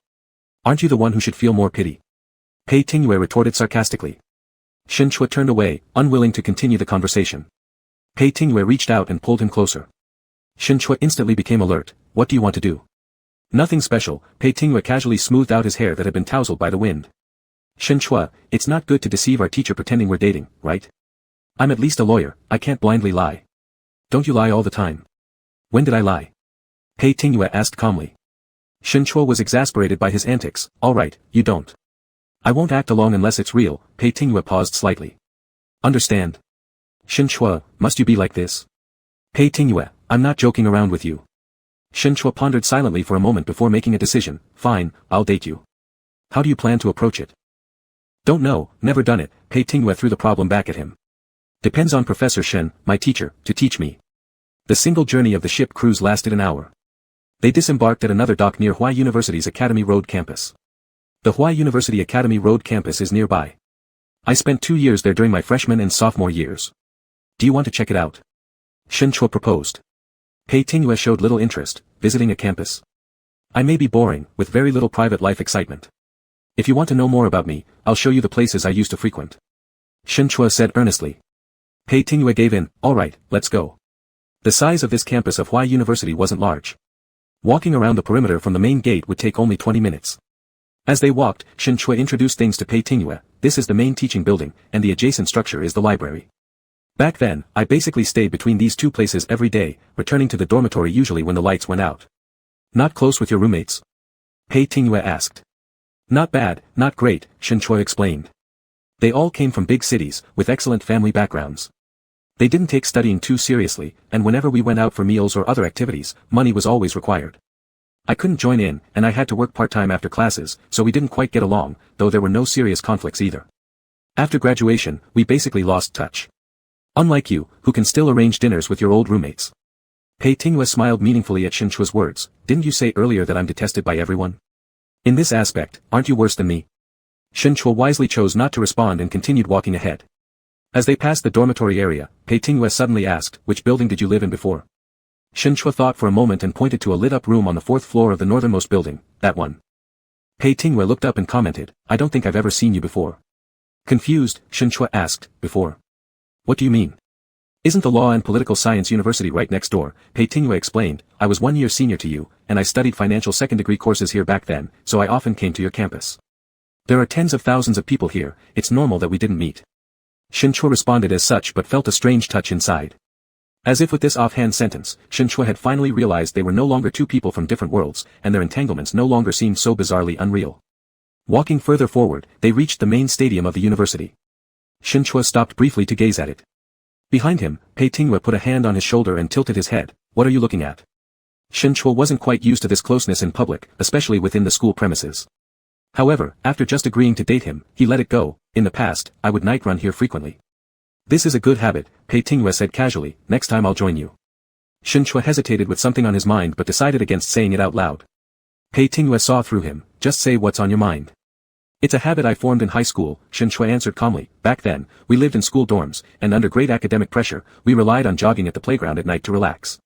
Aren't you the one who should feel more pity? Pei Tingyue retorted sarcastically. Shin Chua turned away, unwilling to continue the conversation. Pei Tingyue reached out and pulled him closer. Shin Chua instantly became alert. What do you want to do? Nothing special. Pei Tingyue casually smoothed out his hair that had been tousled by the wind. Shin Chua, it's not good to deceive our teacher pretending we're dating, right? I'm at least a lawyer, I can't blindly lie. Don't you lie all the time? When did I lie? Pei Tingyue asked calmly. Shin Chua was exasperated by his antics. Alright, you don't. I won't act along unless it's real. Pei Tingyue paused slightly. Understand? Shin Chua, must you be like this? Pei Tingyue, I'm not joking around with you. Shin Chua pondered silently for a moment before making a decision. Fine, I'll date you. How do you plan to approach it? Don't know, never done it. Pei Tingyue threw the problem back at him. Depends on Professor Shen, my teacher, to teach me. The single journey of the ship cruise lasted an hour. They disembarked at another dock near Huai University's Academy Road campus. The Huai University Academy Road campus is nearby. I spent 2 years there during my freshman and sophomore years. Do you want to check it out? Shin Chua proposed. Pei Tingyue showed little interest, visiting a campus. I may be boring, with very little private life excitement. If you want to know more about me, I'll show you the places I used to frequent. Shin Chua said earnestly. Pei Tingyue gave in. Alright, let's go. The size of this campus of Huai University wasn't large. Walking around the perimeter from the main gate would take only 20 minutes. As they walked, Shin Chua introduced things to Pei Tingyue. This is the main teaching building, and the adjacent structure is the library. Back then, I basically stayed between these two places every day, returning to the dormitory usually when the lights went out. Not close with your roommates? Pei Tingyue asked. Not bad, not great, Shin Chua explained. They all came from big cities, with excellent family backgrounds. They didn't take studying too seriously, and whenever we went out for meals or other activities, money was always required. I couldn't join in, and I had to work part-time after classes, so we didn't quite get along, though there were no serious conflicts either. After graduation, we basically lost touch. Unlike you, who can still arrange dinners with your old roommates. Pei Tingyue smiled meaningfully at Shin Chua's words. Didn't you say earlier that I'm detested by everyone? In this aspect, aren't you worse than me? Shin Chua wisely chose not to respond and continued walking ahead. As they passed the dormitory area, Pei Tingyue suddenly asked, which building did you live in before? Shin Chua thought for a moment and pointed to a lit-up room on the 4th floor of the northernmost building. That one. Pei Tingyue looked up and commented, I don't think I've ever seen you before. Confused, Shin Chua asked, before? What do you mean? Isn't the Law and Political Science University right next door? Pei Tingyue explained, I was 1 year senior to you, and I studied financial second-degree courses here back then, so I often came to your campus. There are tens of thousands of people here, it's normal that we didn't meet. Shin Chua responded as such but felt a strange touch inside. As if with this offhand sentence, Shin Chua had finally realized they were no longer two people from different worlds, and their entanglements no longer seemed so bizarrely unreal. Walking further forward, they reached the main stadium of the university. Shin Chua stopped briefly to gaze at it. Behind him, Pei Tingyue put a hand on his shoulder and tilted his head. What are you looking at? Shin Chua wasn't quite used to this closeness in public, especially within the school premises. However, after just agreeing to date him, he let it go. In the past, I would night run here frequently. This is a good habit, Pei Tingyue said casually, next time I'll join you. Shin Chua hesitated with something on his mind but decided against saying it out loud. Pei Tingyue saw through him. Just say what's on your mind. It's a habit I formed in high school, Shin Chua answered calmly. Back then, we lived in school dorms, and under great academic pressure, we relied on jogging at the playground at night to relax.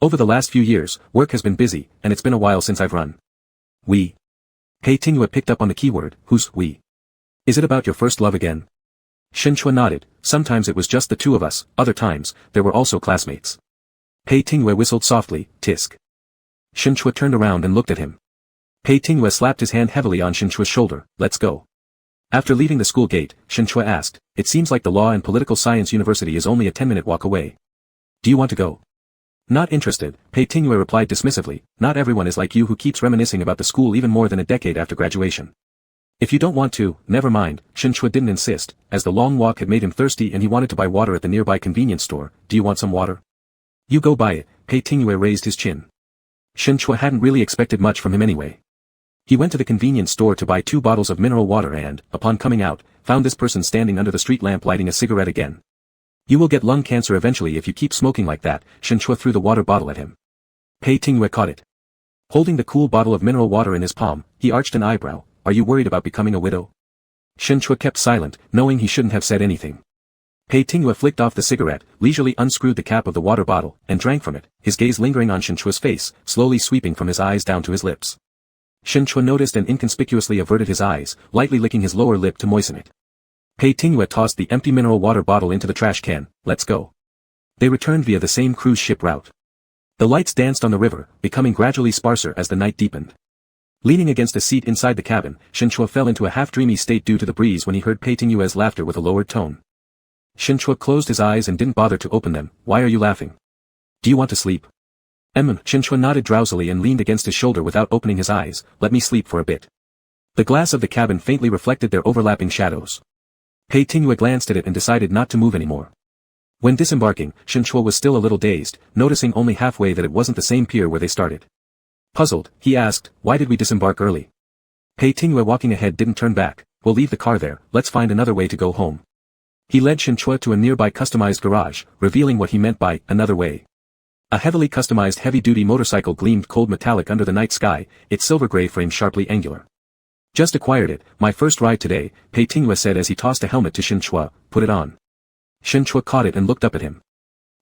Over the last few years, work has been busy, and it's been a while since I've run. We. Pei Tingyue picked up on the keyword. Who's we? Is it about your first love again? Shin Chua nodded. Sometimes it was just the two of us, other times, there were also classmates. Pei Tingwei whistled softly, tisk. Shinchua turned around and looked at him. Pei Tingwei slapped his hand heavily on Shinchua's shoulder, let's go. After leaving the school gate, Shinchua asked, it seems like the Law and Political Science University is only a 10-minute walk away. Do you want to go? Not interested, Pei Tingwei replied dismissively, not everyone is like you who keeps reminiscing about the school even more than a decade after graduation. If you don't want to, never mind, Shinchua didn't insist, as the long walk had made him thirsty and he wanted to buy water at the nearby convenience store. Do you want some water? You go buy it, Pei Tingwei raised his chin. Shinchua hadn't really expected much from him anyway. He went to the convenience store to buy 2 bottles of mineral water and, upon coming out, found this person standing under the street lamp lighting a cigarette again. You will get lung cancer eventually if you keep smoking like that, Shinchua threw the water bottle at him. Pei Tingwei caught it. Holding the cool bottle of mineral water in his palm, he arched an eyebrow. Are you worried about becoming a widow? Shinchua kept silent, knowing he shouldn't have said anything. Pei Tingwei flicked off the cigarette, leisurely unscrewed the cap of the water bottle, and drank from it, his gaze lingering on Shinchua's face, slowly sweeping from his eyes down to his lips. Shinchua noticed and inconspicuously averted his eyes, lightly licking his lower lip to moisten it. Pei Tingwei tossed the empty mineral water bottle into the trash can. Let's go. They returned via the same cruise ship route. The lights danced on the river, becoming gradually sparser as the night deepened. Leaning against a seat inside the cabin, Shinchua fell into a half-dreamy state due to the breeze when he heard Pei Tingwei's laughter with a lowered tone. Shinchua closed his eyes and didn't bother to open them. Why are you laughing? Do you want to sleep? Shinchua nodded drowsily and leaned against his shoulder without opening his eyes. Let me sleep for a bit. The glass of the cabin faintly reflected their overlapping shadows. Pei Tingwei glanced at it and decided not to move anymore. When disembarking, Shinchua was still a little dazed, noticing only halfway that it wasn't the same pier where they started. Puzzled, he asked, why did we disembark early? Pei Tingwei walking ahead didn't turn back. We'll leave the car there, let's find another way to go home. He led Shinchua to a nearby customized garage, revealing what he meant by another way. A heavily customized heavy-duty motorcycle gleamed cold metallic under the night sky, its silver gray frame sharply angular. Just acquired it, my first ride today, Pei Tingwei said as he tossed a helmet to Shinchua. Put it on. Shinchua caught it and looked up at him.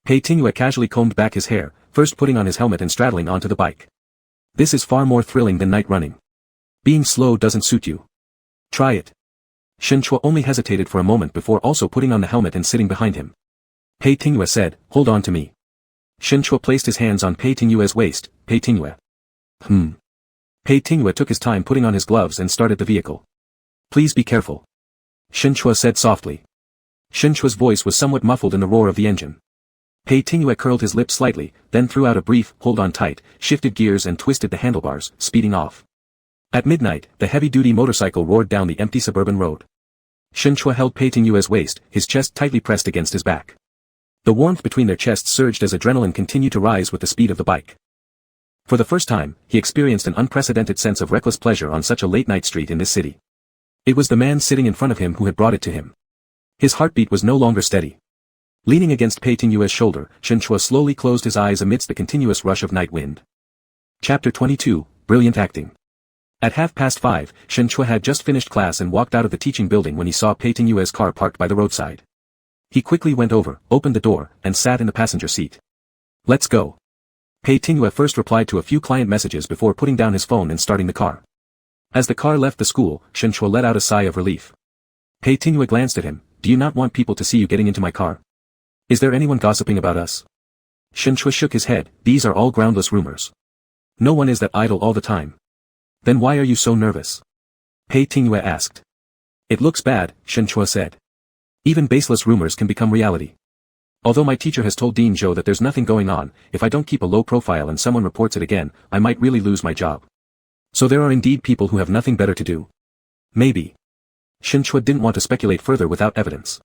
Pei Tingwei casually combed back his hair, first putting on his helmet and straddling onto the bike. This is far more thrilling than night running. Being slow doesn't suit you. Try it. Shinchua only hesitated for a moment before also putting on the helmet and sitting behind him. Pei Tingwei said, hold on to me. Shinchua placed his hands on Pei Tingwei's waist. Pei Tingwei. Pei Tingwei took his time putting on his gloves and started the vehicle. Please be careful. Shinchua said softly. Shinchua's voice was somewhat muffled in the roar of the engine. Pei Tingwei curled his lips slightly, then threw out a brief, hold on tight, shifted gears and twisted the handlebars, speeding off. At midnight, the heavy-duty motorcycle roared down the empty suburban road. Shinchua held Pei Tingwei's waist, his chest tightly pressed against his back. The warmth between their chests surged as adrenaline continued to rise with the speed of the bike. For the first time, he experienced an unprecedented sense of reckless pleasure on such a late-night street in this city. It was the man sitting in front of him who had brought it to him. His heartbeat was no longer steady. Leaning against Pei Tingwei's shoulder, Shinchua slowly closed his eyes amidst the continuous rush of night wind. Chapter 22, Brilliant Acting. At 5:30, Shinchua had just finished class and walked out of the teaching building when he saw Pei Tingwei's car parked by the roadside. He quickly went over, opened the door, and sat in the passenger seat. Let's go. Pei Tingwei first replied to a few client messages before putting down his phone and starting the car. As the car left the school, Shinchua let out a sigh of relief. Pei Tingwei glanced at him. Do you not want people to see you getting into my car? Is there anyone gossiping about us? Shinchua shook his head. These are all groundless rumors. No one is that idle all the time. Then why are you so nervous? Pei Tingwei asked. It looks bad, Shinchua said. Even baseless rumors can become reality. Although my teacher has told Dean Zhou that there's nothing going on, if I don't keep a low profile and someone reports it again, I might really lose my job. So there are indeed people who have nothing better to do. Maybe. Shinchua didn't want to speculate further without evidence.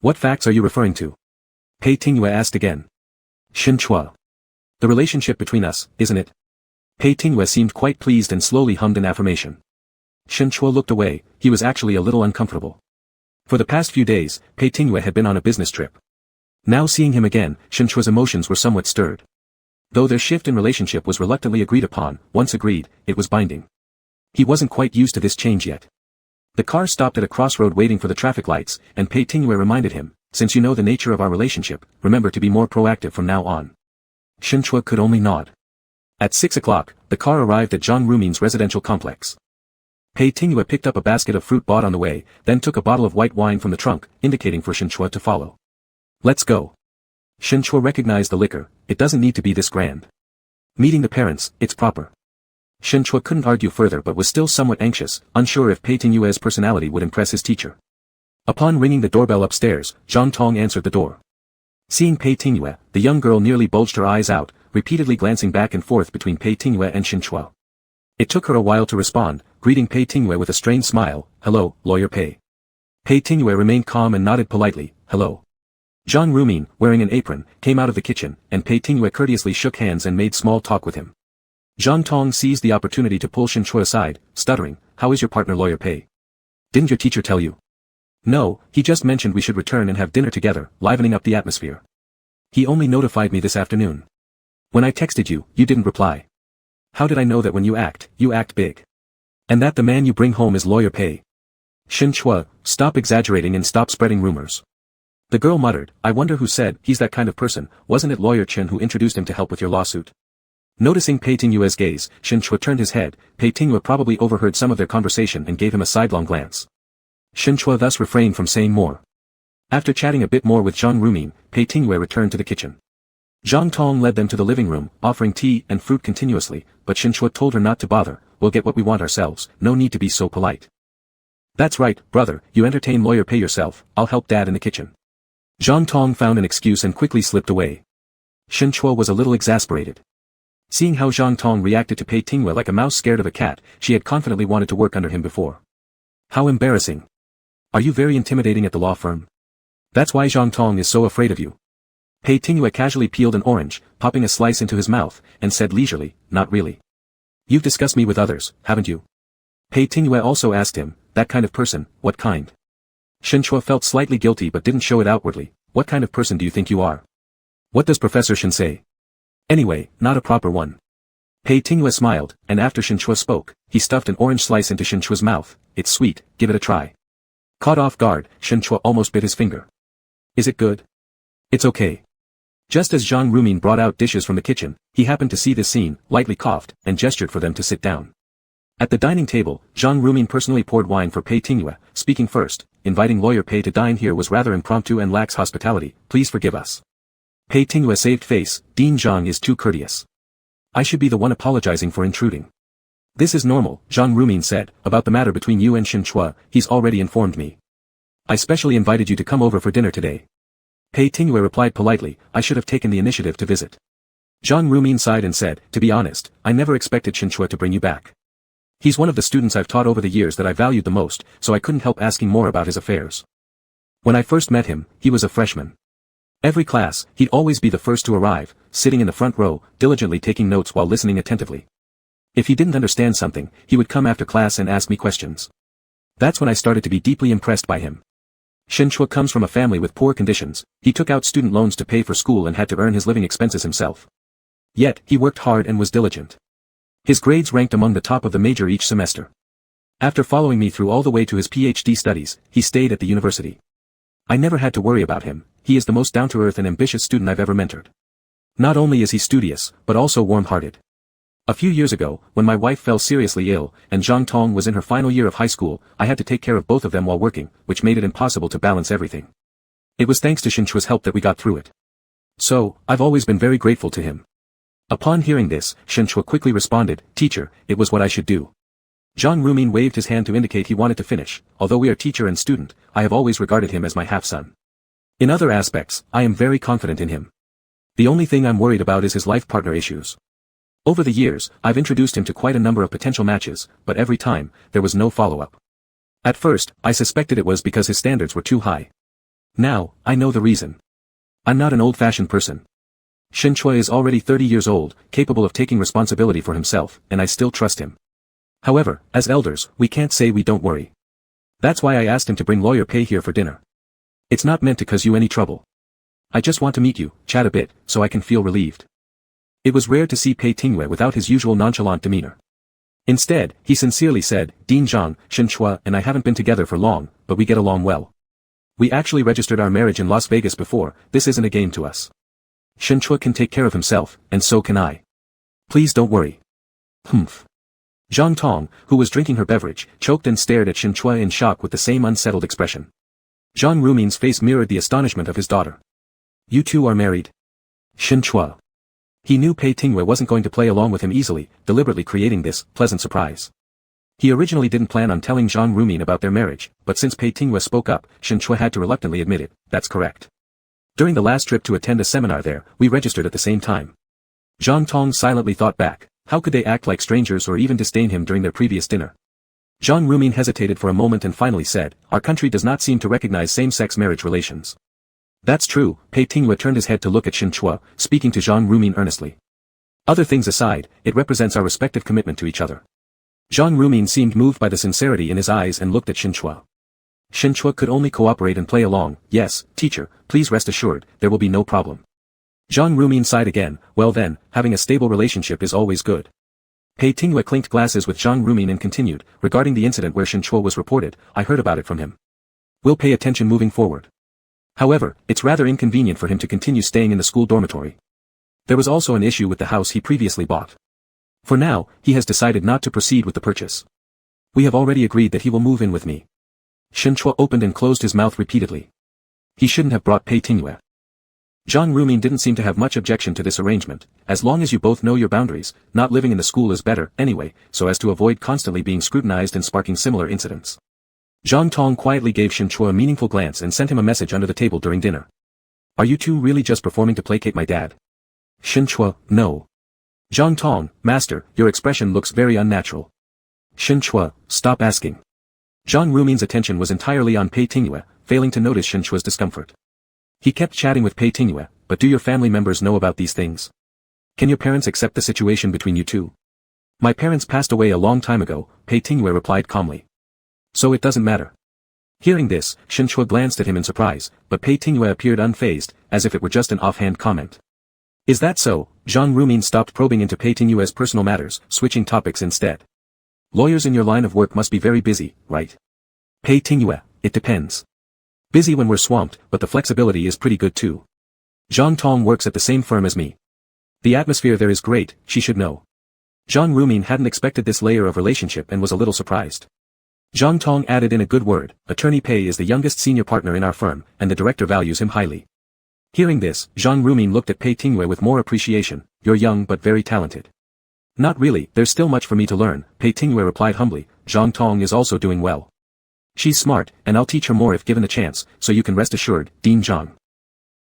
What facts are you referring to? Pei Tingwei asked again. Shinchua. The relationship between us, isn't it? Pei Tingwei seemed quite pleased and slowly hummed an affirmation. Shinchua looked away, he was actually a little uncomfortable. For the past few days, Pei Tingwei had been on a business trip. Now seeing him again, Shinchua's emotions were somewhat stirred. Though their shift in relationship was reluctantly agreed upon, once agreed, it was binding. He wasn't quite used to this change yet. The car stopped at a crossroad waiting for the traffic lights, and Pei Tingwei reminded him, since you know the nature of our relationship, remember to be more proactive from now on. Shinchua could only nod. At 6 o'clock, the car arrived at Zhang Rumin's residential complex. Pei Tingwei picked up a basket of fruit bought on the way, then took a bottle of white wine from the trunk, indicating for Shinchua to follow. Let's go. Shin Chua recognized the liquor, it doesn't need to be this grand. Meeting the parents, it's proper. Shin Chua couldn't argue further but was still somewhat anxious, unsure if Pei Tingyue's personality would impress his teacher. Upon ringing the doorbell upstairs, Zhang Tong answered the door. Seeing Pei Tingyue, the young girl nearly bulged her eyes out, repeatedly glancing back and forth between Pei Tingyue and Shin Chua. It took her a while to respond, greeting Pei Tingyue with a strained smile, "Hello, Lawyer Pei." Pei Tingyue remained calm and nodded politely, "Hello." Zhang Rumin, wearing an apron, came out of the kitchen, and Pei Tingyue courteously shook hands and made small talk with him. Zhang Tong seized the opportunity to pull Shin Chua aside, stuttering, "How is your partner Lawyer Pei? Didn't your teacher tell you?" "No, he just mentioned we should return and have dinner together, livening up the atmosphere. He only notified me this afternoon. When I texted you, you didn't reply. How did I know that when you act big? And that the man you bring home is Lawyer Pei?" "Shin Chua, stop exaggerating and stop spreading rumors." The girl muttered, "I wonder who said, he's that kind of person, wasn't it Lawyer Chen who introduced him to help with your lawsuit?" Noticing Pei Tingyue's gaze, Shin Chua turned his head. Pei Tingyue probably overheard some of their conversation and gave him a sidelong glance. Shin Chua thus refrained from saying more. After chatting a bit more with Zhang Rumin, Pei Tingyue returned to the kitchen. Zhang Tong led them to the living room, offering tea and fruit continuously, but Shin Chua told her not to bother, "We'll get what we want ourselves, no need to be so polite." "That's right, brother, you entertain Lawyer Pei yourself, I'll help Dad in the kitchen." Zhang Tong found an excuse and quickly slipped away. Shin Chua was a little exasperated. Seeing how Zhang Tong reacted to Pei Tingyue like a mouse scared of a cat, she had confidently wanted to work under him before. How embarrassing. Are you very intimidating at the law firm? That's why Zhang Tong is so afraid of you. Pei Tingyue casually peeled an orange, popping a slice into his mouth, and said leisurely, "Not really. You've discussed me with others, haven't you?" Pei Tingyue also asked him, "That kind of person, what kind?" Shin Chua felt slightly guilty but didn't show it outwardly. "What kind of person do you think you are? What does Professor Shin say?" "Anyway, not a proper one." Pei Tingyue smiled, and after Shin Chua spoke, he stuffed an orange slice into Shin Chua's mouth. "It's sweet, give it a try." Caught off guard, Shin Chua almost bit his finger. "Is it good?" "It's okay." Just as Zhang Rumin brought out dishes from the kitchen, he happened to see this scene, lightly coughed, and gestured for them to sit down. At the dining table, Zhang Rumin personally poured wine for Pei Tingyue, speaking first. "Inviting Lawyer Pei to dine here was rather impromptu and lacks hospitality, please forgive us." Pei Tingyue saved face, "Dean Zhang is too courteous. I should be the one apologizing for intruding." "This is normal," Zhang Rumin said, "about the matter between you and Shin Chua, he's already informed me. I specially invited you to come over for dinner today." Pei Tingyue replied politely, "I should have taken the initiative to visit." Zhang Rumin sighed and said, "To be honest, I never expected Shin Chua to bring you back. He's one of the students I've taught over the years that I valued the most, so I couldn't help asking more about his affairs. When I first met him, he was a freshman. Every class, he'd always be the first to arrive, sitting in the front row, diligently taking notes while listening attentively. If he didn't understand something, he would come after class and ask me questions. That's when I started to be deeply impressed by him. Shin Chua comes from a family with poor conditions, he took out student loans to pay for school and had to earn his living expenses himself. Yet, he worked hard and was diligent. His grades ranked among the top of the major each semester. After following me through all the way to his PhD studies, he stayed at the university. I never had to worry about him, he is the most down-to-earth and ambitious student I've ever mentored. Not only is he studious, but also warm-hearted. A few years ago, when my wife fell seriously ill, and Zhang Tong was in her final year of high school, I had to take care of both of them while working, which made it impossible to balance everything. It was thanks to Shin Chua's help that we got through it. So, I've always been very grateful to him." Upon hearing this, Shin Chua quickly responded, "Teacher, it was what I should do." Zhang Rumin waved his hand to indicate he wanted to finish. "Although we are teacher and student, I have always regarded him as my half-son. In other aspects, I am very confident in him. The only thing I'm worried about is his life partner issues. Over the years, I've introduced him to quite a number of potential matches, but every time, there was no follow-up. At first, I suspected it was because his standards were too high. Now, I know the reason. I'm not an old-fashioned person. Shin Chua is already 30 years old, capable of taking responsibility for himself, and I still trust him. However, as elders, we can't say we don't worry. That's why I asked him to bring Lawyer Pei here for dinner. It's not meant to cause you any trouble. I just want to meet you, chat a bit, so I can feel relieved." It was rare to see Pei Tingyue without his usual nonchalant demeanor. Instead, he sincerely said, "Dean Zhang, Shin Chua and I haven't been together for long, but we get along well. We actually registered our marriage in Las Vegas before, this isn't a game to us. Shin Chua can take care of himself, and so can I. Please don't worry." "Humph." Zhang Tong, who was drinking her beverage, choked and stared at Shin Chua in shock with the same unsettled expression. Zhang Rumin's face mirrored the astonishment of his daughter. You two are married? Shin Chua. He knew Pei Tingwei wasn't going to play along with him easily, deliberately creating this pleasant surprise. He originally didn't plan on telling Zhang Rumin about their marriage, but since Pei Tingwei spoke up, Shin Chua had to reluctantly admit it. That's correct. During the last trip to attend a seminar there, we registered at the same time. Zhang Tong silently thought back. How could they act like strangers or even disdain him during their previous dinner? Zhang Rumin hesitated for a moment and finally said, our country does not seem to recognize same-sex marriage relations. That's true. Pei Tingwei turned his head to look at Shin Chua, speaking to Zhang Rumin earnestly. Other things aside, it represents our respective commitment to each other. Zhang Rumin seemed moved by the sincerity in his eyes and looked at Shin Chua. Shin Chua could only cooperate and play along. Yes, teacher, please rest assured, there will be no problem. Zhang Rumin sighed again. Well then, having a stable relationship is always good. Pei Tingwei clinked glasses with Zhang Rumin and continued, regarding the incident where Shin Chua was reported, I heard about it from him. We'll pay attention moving forward. However, it's rather inconvenient for him to continue staying in the school dormitory. There was also an issue with the house he previously bought. For now, he has decided not to proceed with the purchase. We have already agreed that he will move in with me. Shin Chua opened and closed his mouth repeatedly. He shouldn't have brought Pei Tingwei. Zhang Rumin didn't seem to have much objection to this arrangement. As long as you both know your boundaries, not living in the school is better, anyway, so as to avoid constantly being scrutinized and sparking similar incidents. Zhang Tong quietly gave Shin Chua a meaningful glance and sent him a message under the table during dinner. Are you two really just performing to placate my dad? Shin Chua, no. Zhang Tong, master, your expression looks very unnatural. Shin Chua, stop asking. Zhang Rumin's attention was entirely on Pei Tingwei, failing to notice Shin Chua's discomfort. He kept chatting with Pei Tingwei, but do your family members know about these things? Can your parents accept the situation between you two? My parents passed away a long time ago, Pei Tingwei replied calmly. So it doesn't matter. Hearing this, Shin Chua glanced at him in surprise, but Pei Tingwei appeared unfazed, as if it were just an offhand comment. Is that so? Zhang Rumin stopped probing into Pei Tingwei's personal matters, switching topics instead. Lawyers in your line of work must be very busy, right? Pei Tingwei, it depends. Busy when we're swamped, but the flexibility is pretty good too. Zhang Tong works at the same firm as me. The atmosphere there is great, she should know. Zhang Rumin hadn't expected this layer of relationship and was a little surprised. Zhang Tong added in a good word, Attorney Pei is the youngest senior partner in our firm, and the director values him highly. Hearing this, Zhang Rumin looked at Pei Tingwei with more appreciation. You're young but very talented. Not really, there's still much for me to learn, Pei Tingwei replied humbly. Zhang Tong is also doing well. She's smart, and I'll teach her more if given the chance, so you can rest assured, Dean Zhang.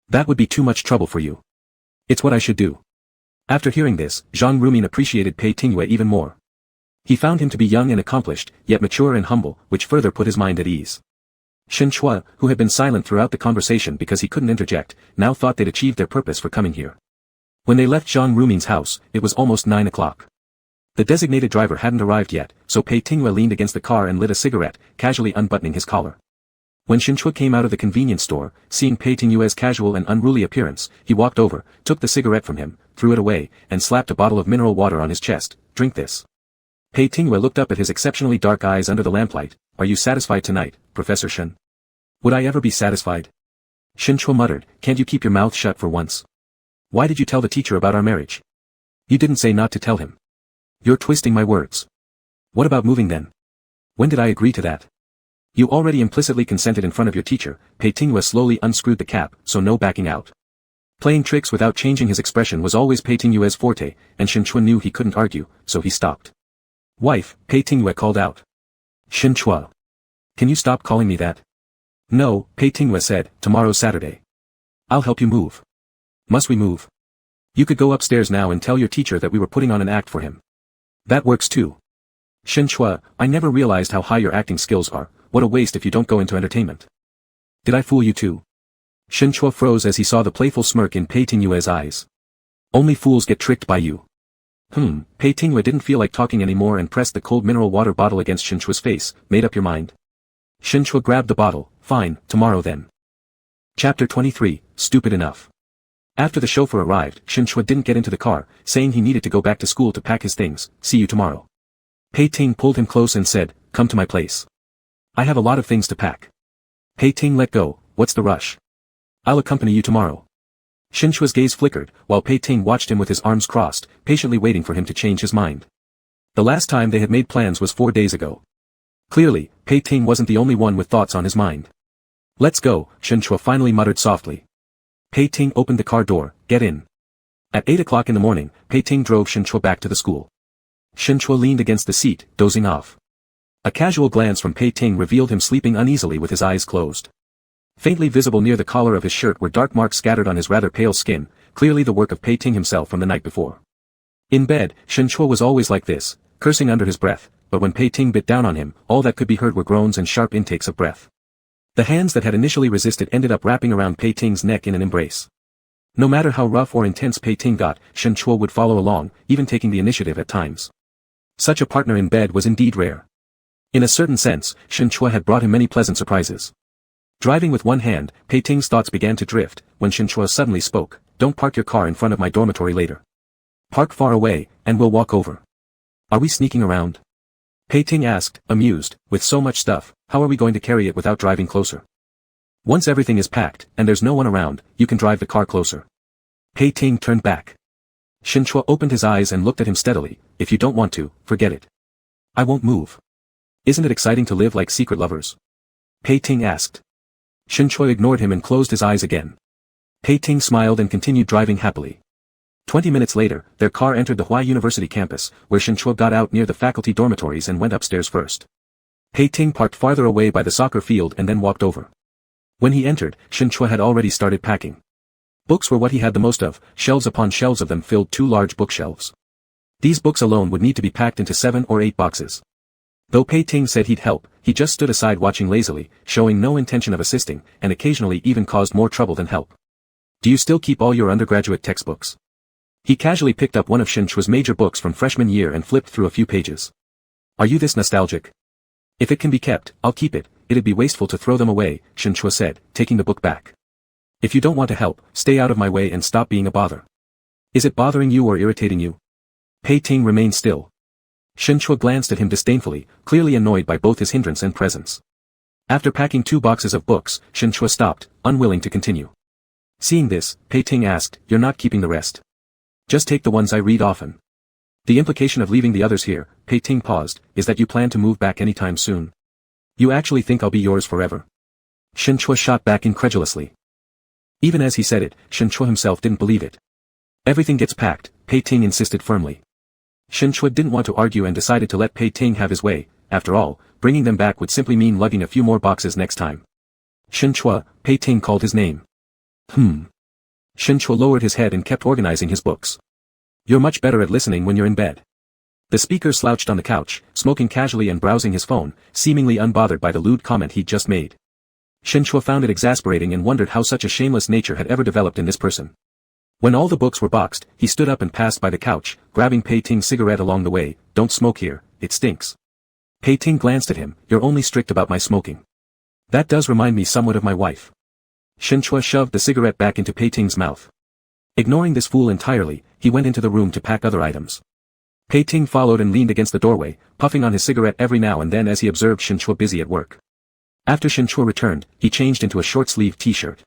That would be too much trouble for you. It's what I should do. After hearing this, Zhang Rumin appreciated Pei Tingwei even more. He found him to be young and accomplished, yet mature and humble, which further put his mind at ease. Shin Chua, who had been silent throughout the conversation because he couldn't interject, now thought they'd achieved their purpose for coming here. When they left Zhang Rumin's house, it was almost 9 o'clock. The designated driver hadn't arrived yet, so Pei Tingwei leaned against the car and lit a cigarette, casually unbuttoning his collar. When Shin Chua came out of the convenience store, seeing Pei Tingwei's casual and unruly appearance, he walked over, took the cigarette from him, threw it away, and slapped a bottle of mineral water on his chest. Drink this. Pei Tingwei looked up at his exceptionally dark eyes under the lamplight. Are you satisfied tonight, Professor Shin? Would I ever be satisfied? Shin Chua muttered, can't you keep your mouth shut for once? Why did you tell the teacher about our marriage? You didn't say not to tell him. You're twisting my words. What about moving then? When did I agree to that? You already implicitly consented in front of your teacher. Pei Tingwei slowly unscrewed the cap, so no backing out. Playing tricks without changing his expression was always Pei Tingwei's forte, and Shin Chua knew he couldn't argue, so he stopped. Wife, Pei Tingwei called out. Shin Chua. Can you stop calling me that? No, Pei Tingwei said, tomorrow's Saturday. I'll help you move. Must we move? You could go upstairs now and tell your teacher that we were putting on an act for him. That works too. Shin Chua, I never realized how high your acting skills are. What a waste if you don't go into entertainment. Did I fool you too? Shin Chua froze as he saw the playful smirk in Pei Tingwei's eyes. Only fools get tricked by you. Pei Tingwei didn't feel like talking anymore and pressed the cold mineral water bottle against Shin Chua's face. Made up your mind? Shin Chua grabbed the bottle. Fine, tomorrow then. Chapter 23, Stupid Enough. After the chauffeur arrived, Shin Chua didn't get into the car, saying he needed to go back to school to pack his things. See you tomorrow. Pei Ting pulled him close and said, come to my place. I have a lot of things to pack. Pei Ting let go. What's the rush? I'll accompany you tomorrow. Shin Chua's gaze flickered, while Pei Ting watched him with his arms crossed, patiently waiting for him to change his mind. The last time they had made plans was 4 days ago. Clearly, Pei Ting wasn't the only one with thoughts on his mind. Let's go, Shin Chua finally muttered softly. Pei Ting opened the car door, get in. At 8 o'clock in the morning, Pei Ting drove Shen Chua back to the school. Shen Chua leaned against the seat, dozing off. A casual glance from Pei Ting revealed him sleeping uneasily with his eyes closed. Faintly visible near the collar of his shirt were dark marks scattered on his rather pale skin, clearly the work of Pei Ting himself from the night before. In bed, Shen Chua was always like this, cursing under his breath, but when Pei Ting bit down on him, all that could be heard were groans and sharp intakes of breath. The hands that had initially resisted ended up wrapping around Pei Ting's neck in an embrace. No matter how rough or intense Pei Ting got, Shen Chua would follow along, even taking the initiative at times. Such a partner in bed was indeed rare. In a certain sense, Shen Chua had brought him many pleasant surprises. Driving with one hand, Pei Ting's thoughts began to drift, when Shen Chua suddenly spoke, "Don't park your car in front of my dormitory later. Park far away, and we'll walk over." "Are we sneaking around?" Pei Ting asked, amused, "With so much stuff, how are we going to carry it without driving closer?" "Once everything is packed, and there's no one around, you can drive the car closer." Pei Ting turned back. Shen Chua opened his eyes and looked at him steadily. "If you don't want to, forget it. I won't move." "Isn't it exciting to live like secret lovers?" Pei Ting asked. Shen Chua ignored him and closed his eyes again. Pei Ting smiled and continued driving happily. 20 minutes later, their car entered the Huai University campus, where Shen Chua got out near the faculty dormitories and went upstairs first. Pei Ting parked farther away by the soccer field and then walked over. When he entered, Shen Chua had already started packing. Books were what he had the most of, shelves upon shelves of them filled 2 large bookshelves. These books alone would need to be packed into 7 or 8 boxes. Though Pei Ting said he'd help, he just stood aside watching lazily, showing no intention of assisting, and occasionally even caused more trouble than help. "Do you still keep all your undergraduate textbooks?" He casually picked up one of Shen Chua's major books from freshman year and flipped through a few pages. "Are you this nostalgic?" "If it can be kept, I'll keep it. It'd be wasteful to throw them away," Shen Chua said, taking the book back. "If you don't want to help, stay out of my way and stop being a bother." "Is it bothering you or irritating you?" Pei Ting remained still. Shen Chua glanced at him disdainfully, clearly annoyed by both his hindrance and presence. After packing 2 boxes of books, Shen Chua stopped, unwilling to continue. Seeing this, Pei Ting asked, "You're not keeping the rest?" "Just take the ones I read often." "The implication of leaving the others here," Pei Ting paused, "is that you plan to move back anytime soon. You actually think I'll be yours forever?" Shen Chua shot back incredulously. Even as he said it, Shen Chua himself didn't believe it. "Everything gets packed," Pei Ting insisted firmly. Shen Chua didn't want to argue and decided to let Pei Ting have his way. After all, bringing them back would simply mean lugging a few more boxes next time. "Shen Chua," Pei Ting called his name. Shen Chua lowered his head and kept organizing his books. "You're much better at listening when you're in bed." The speaker slouched on the couch, smoking casually and browsing his phone, seemingly unbothered by the lewd comment he'd just made. Shen Chua found it exasperating and wondered how such a shameless nature had ever developed in this person. When all the books were boxed, he stood up and passed by the couch, grabbing Pei Ting's cigarette along the way. "Don't smoke here, it stinks." Pei Ting glanced at him. "You're only strict about my smoking." "That does remind me somewhat of my wife." Shen Chua shoved the cigarette back into Pei Ting's mouth. Ignoring this fool entirely, he went into the room to pack other items. Pei Ting followed and leaned against the doorway, puffing on his cigarette every now and then as he observed Shen Chua busy at work. After Shen Chua returned, he changed into a short-sleeved t-shirt.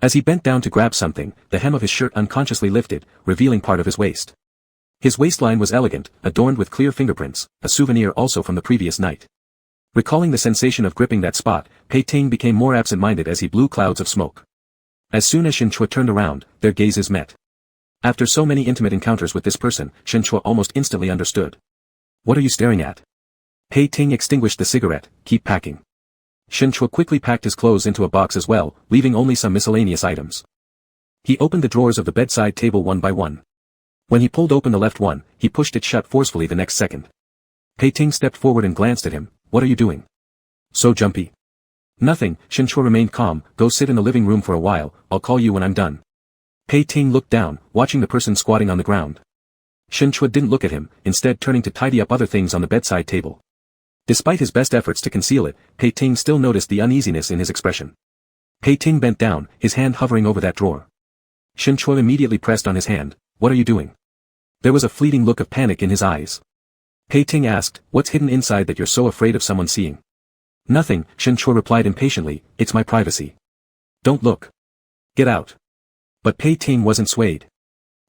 As he bent down to grab something, the hem of his shirt unconsciously lifted, revealing part of his waist. His waistline was elegant, adorned with clear fingerprints, a souvenir also from the previous night. Recalling the sensation of gripping that spot, Pei Ting became more absent-minded as he blew clouds of smoke. As soon as Shen Chua turned around, their gazes met. After so many intimate encounters with this person, Shen Chua almost instantly understood. "What are you staring at?" Pei Ting extinguished the cigarette. "Keep packing." Shen Chua quickly packed his clothes into a box as well, leaving only some miscellaneous items. He opened the drawers of the bedside table one by one. When he pulled open the left one, he pushed it shut forcefully the next second. Pei Ting stepped forward and glanced at him. "What are you doing? So jumpy." "Nothing," Shen Chua remained calm. "Go sit in the living room for a while, I'll call you when I'm done." Pei Ting looked down, watching the person squatting on the ground. Shen Chua didn't look at him, instead turning to tidy up other things on the bedside table. Despite his best efforts to conceal it, Pei Ting still noticed the uneasiness in his expression. Pei Ting bent down, his hand hovering over that drawer. Shen Chua immediately pressed on his hand. "What are you doing?" There was a fleeting look of panic in his eyes. Pei Ting asked, "What's hidden inside that you're so afraid of someone seeing?" "Nothing," Shen Chua replied impatiently, "it's my privacy." "Don't look. Get out." But Pei Ting wasn't swayed.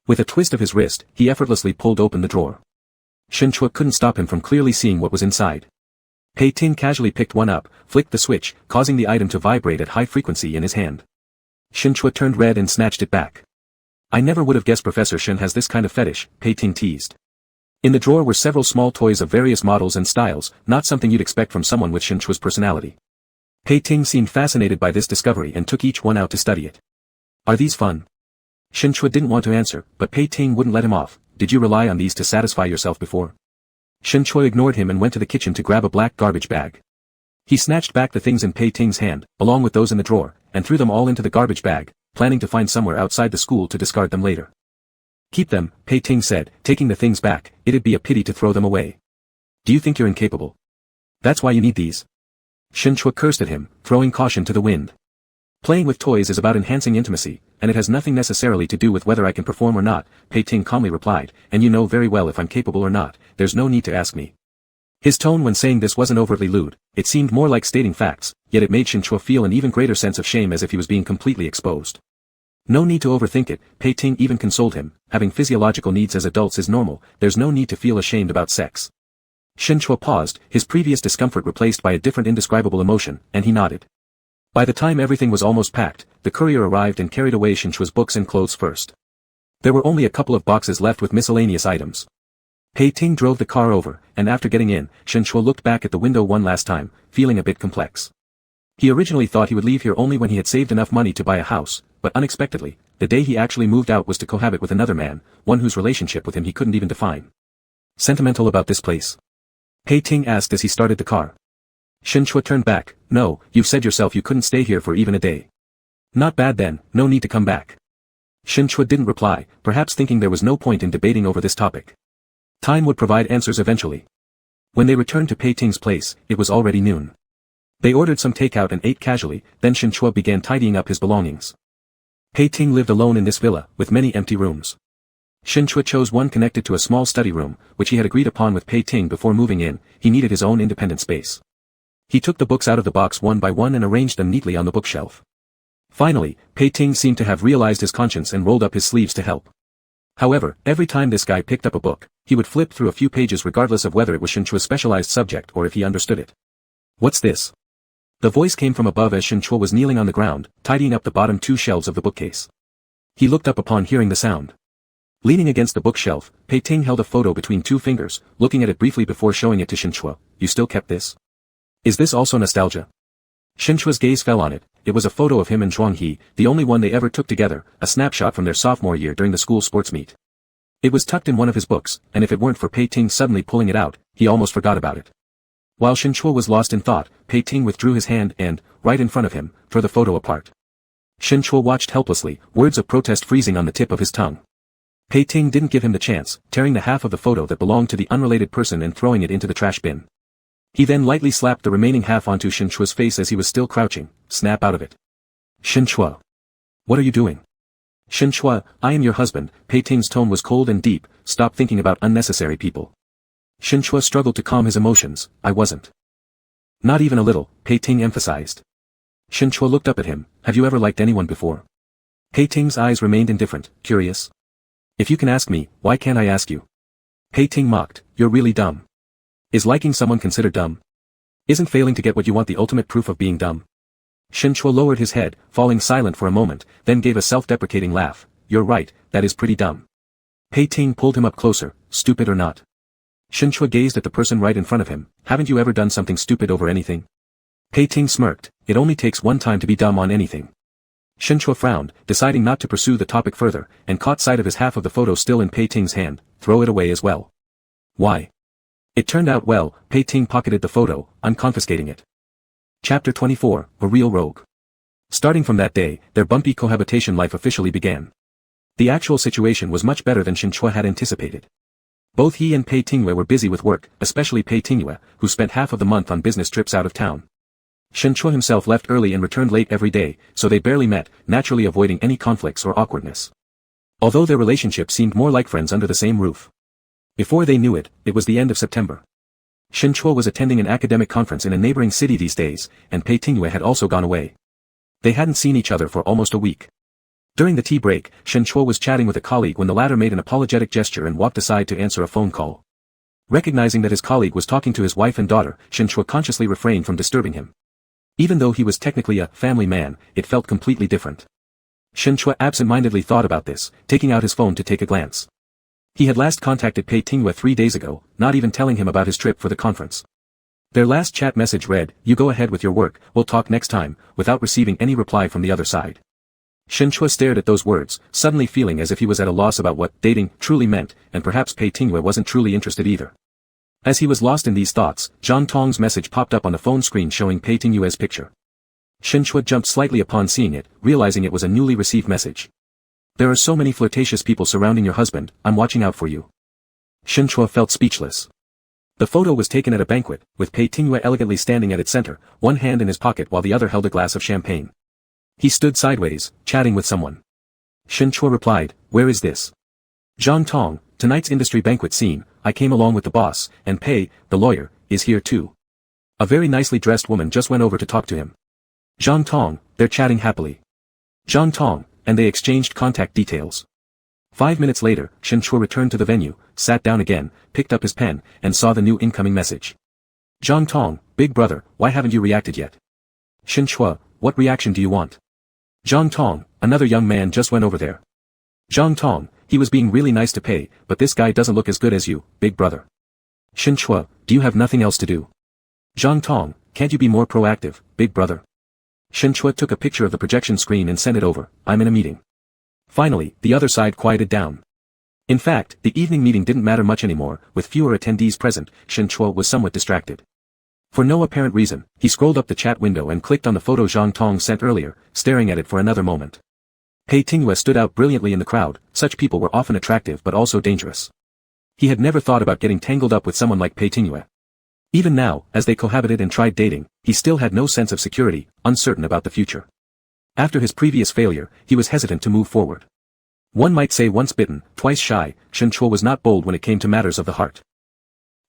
With a twist of his wrist, he effortlessly pulled open the drawer. Shen Chua couldn't stop him from clearly seeing what was inside. Pei Ting casually picked one up, flicked the switch, causing the item to vibrate at high frequency in his hand. Shin Chua turned red and snatched it back. I never would have guessed Professor Shin has this kind of fetish, Pei Ting teased. In the drawer were several small toys of various models and styles, not something you'd expect from someone with Shin Chua's personality. Pei Ting seemed fascinated by this discovery and took each one out to study it. Are these fun? Shin Chua didn't want to answer, but Pei Ting wouldn't let him off. Did you rely on these to satisfy yourself before? Shin Chua ignored him and went to the kitchen to grab a black garbage bag. He snatched back the things in Pei Ting's hand, along with those in the drawer, and threw them all into the garbage bag, planning to find somewhere outside the school to discard them later. Keep them, Pei Ting said, taking the things back. It'd be a pity to throw them away. Do you think you're incapable? That's why you need these? Shin Chua cursed at him, throwing caution to the wind. Playing with toys is about enhancing intimacy, and it has nothing necessarily to do with whether I can perform or not, Pei Ting calmly replied, and you know very well if I'm capable or not, there's no need to ask me. His tone when saying this wasn't overtly lewd, it seemed more like stating facts, yet it made Shin Chua feel an even greater sense of shame as if he was being completely exposed. No need to overthink it, Pei Ting even consoled him, having physiological needs as adults is normal, there's no need to feel ashamed about sex. Shin Chua paused, his previous discomfort replaced by a different indescribable emotion, and he nodded. By the time everything was almost packed, the courier arrived and carried away Shin Chua's books and clothes first. There were only a couple of boxes left with miscellaneous items. Pei Ting drove the car over, and after getting in, Shin Chua looked back at the window one last time, feeling a bit complex. He originally thought he would leave here only when he had saved enough money to buy a house, but unexpectedly, the day he actually moved out was to cohabit with another man, one whose relationship with him he couldn't even define. Sentimental about this place? Pei Ting asked as he started the car. Shin Chua turned back, no, you've said yourself you couldn't stay here for even a day. Not bad then, no need to come back. Shin Chua didn't reply, perhaps thinking there was no point in debating over this topic. Time would provide answers eventually. When they returned to Pei Ting's place, it was already noon. They ordered some takeout and ate casually, then Shin Chua began tidying up his belongings. Pei Ting lived alone in this villa, with many empty rooms. Shin Chua chose one connected to a small study room, which he had agreed upon with Pei Ting before moving in. He needed his own independent space. He took the books out of the box one by one and arranged them neatly on the bookshelf. Finally, Pei Ting seemed to have realized his conscience and rolled up his sleeves to help. However, every time this guy picked up a book, he would flip through a few pages regardless of whether it was Shin Chua's specialized subject or if he understood it. What's this? The voice came from above as Shin Chua was kneeling on the ground, tidying up the bottom two shelves of the bookcase. He looked up upon hearing the sound. Leaning against the bookshelf, Pei Ting held a photo between two fingers, looking at it briefly before showing it to Shin Chua. You still kept this? Is this also nostalgia? Shin Chua's gaze fell on it. It was a photo of him and Zhuang He, the only one they ever took together, a snapshot from their sophomore year during the school sports meet. It was tucked in one of his books, and if it weren't for Pei Ting suddenly pulling it out, he almost forgot about it. While Shin Chua was lost in thought, Pei Ting withdrew his hand and, right in front of him, tore the photo apart. Shin Chua watched helplessly, words of protest freezing on the tip of his tongue. Pei Ting didn't give him the chance, tearing the half of the photo that belonged to the unrelated person and throwing it into the trash bin. He then lightly slapped the remaining half onto Shin Chua's face as he was still crouching. Snap out of it. Shin Chua. What are you doing? Shin Chua, I am your husband. Pei Ting's tone was cold and deep. Stop thinking about unnecessary people. Shin Chua struggled to calm his emotions. I wasn't. Not even a little, Pei Ting emphasized. Shin Chua looked up at him. Have you ever liked anyone before? Pei Ting's eyes remained indifferent, curious. If you can ask me, why can't I ask you? Pei Ting mocked. You're really dumb. Is liking someone considered dumb? Isn't failing to get what you want the ultimate proof of being dumb? Shin Chua lowered his head, falling silent for a moment, then gave a self-deprecating laugh. You're right, that is pretty dumb. Pei Ting pulled him up closer, stupid or not. Shin Chua gazed at the person right in front of him. Haven't you ever done something stupid over anything? Pei Ting smirked. It only takes one time to be dumb on anything. Shin Chua frowned, deciding not to pursue the topic further, and caught sight of his half of the photo still in Pei Ting's hand. Throw it away as well. Why? It turned out well. Pei Ting pocketed the photo, unconfiscating it. Chapter 24, A Real Rogue. Starting from that day, their bumpy cohabitation life officially began. The actual situation was much better than Shin Chua had anticipated. Both he and Pei Tingyue were busy with work, especially Pei Tingyue, who spent half of the month on business trips out of town. Shin Chua himself left early and returned late every day, so they barely met, naturally avoiding any conflicts or awkwardness. Although their relationship seemed more like friends under the same roof. Before they knew it, it was the end of September. Shin Chua was attending an academic conference in a neighboring city these days, and Pei Tingyue had also gone away. They hadn't seen each other for almost a week. During the tea break, Shin Chua was chatting with a colleague when the latter made an apologetic gesture and walked aside to answer a phone call. Recognizing that his colleague was talking to his wife and daughter, Shin Chua consciously refrained from disturbing him. Even though he was technically a family man, it felt completely different. Shen Chua absent-mindedly thought about this, taking out his phone to take a glance. He had last contacted Pei Tingyue 3 days ago, not even telling him about his trip for the conference. Their last chat message read, "You go ahead with your work, we'll talk next time," without receiving any reply from the other side. Shen Chua stared at those words, suddenly feeling as if he was at a loss about what dating truly meant, and perhaps Pei Tingyue wasn't truly interested either. As he was lost in these thoughts, Zhang Tong's message popped up on the phone screen showing Pei Tingyue's picture. Shen Chua jumped slightly upon seeing it, realizing it was a newly received message. "There are so many flirtatious people surrounding your husband, I'm watching out for you." Shen Chua felt speechless. The photo was taken at a banquet, with Pei Tingyue elegantly standing at its center, one hand in his pocket while the other held a glass of champagne. He stood sideways, chatting with someone. Shen Chua replied, "Where is this?" "Zhang Tong, tonight's industry banquet scene, I came along with the boss, and Pei, the lawyer, is here too." A very nicely dressed woman just went over to talk to him. "Zhang Tong," they're chatting happily. "Zhang Tong," and they exchanged contact details. 5 minutes later, Shen Chua returned to the venue, sat down again, picked up his pen, and saw the new incoming message. "Zhang Tong, big brother, why haven't you reacted yet?" "Shen Chua, what reaction do you want?" "Zhang Tong, another young man just went over there." "Zhang Tong, he was being really nice to Pei, but this guy doesn't look as good as you, big brother." "Shen Chua, do you have nothing else to do?" "Zhang Tong, can't you be more proactive, big brother?" Shen Chua took a picture of the projection screen and sent it over, "I'm in a meeting." Finally, the other side quieted down. In fact, the evening meeting didn't matter much anymore, with fewer attendees present, Shen Chua was somewhat distracted. For no apparent reason, he scrolled up the chat window and clicked on the photo Zhang Tong sent earlier, staring at it for another moment. Pei Tingyue stood out brilliantly in the crowd, such people were often attractive but also dangerous. He had never thought about getting tangled up with someone like Pei Tingyue. Even now, as they cohabited and tried dating, he still had no sense of security, uncertain about the future. After his previous failure, he was hesitant to move forward. One might say once bitten, twice shy, Shen Chua was not bold when it came to matters of the heart.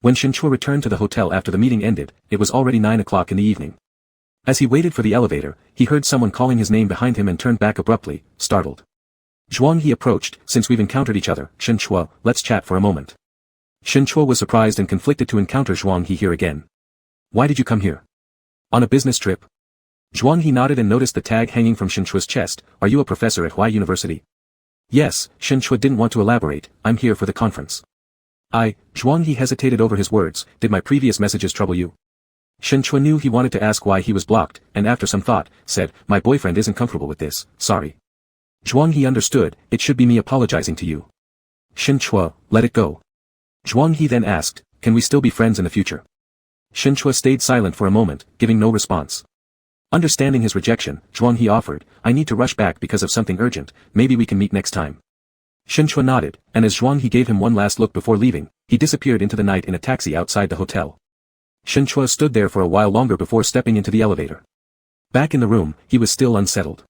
When Shen Chua returned to the hotel after the meeting ended, it was already 9 o'clock in the evening. As he waited for the elevator, he heard someone calling his name behind him and turned back abruptly, startled. Zhuang He approached, "Since we've encountered each other, Shen Chua, let's chat for a moment." Shen Chua was surprised and conflicted to encounter Zhuang He here again. "Why did you come here?" "On a business trip." Zhuang He nodded and noticed the tag hanging from Shen Chua's chest, "Are you a professor at Huai University?" "Yes," Shen Chua didn't want to elaborate, "I'm here for the conference." Zhuang He hesitated over his words, "Did my previous messages trouble you?" Shen Chua knew he wanted to ask why he was blocked, and after some thought, said, "My boyfriend isn't comfortable with this, sorry." Zhuang He understood, "It should be me apologizing to you." Shen Chua, "Let it go." Zhuang He then asked, "Can we still be friends in the future?" Shen Chua stayed silent for a moment, giving no response. Understanding his rejection, Zhuang He offered, "I need to rush back because of something urgent, maybe we can meet next time." Shen Chua nodded, and as Zhuang He gave him one last look before leaving, he disappeared into the night in a taxi outside the hotel. Shen Chua stood there for a while longer before stepping into the elevator. Back in the room, he was still unsettled.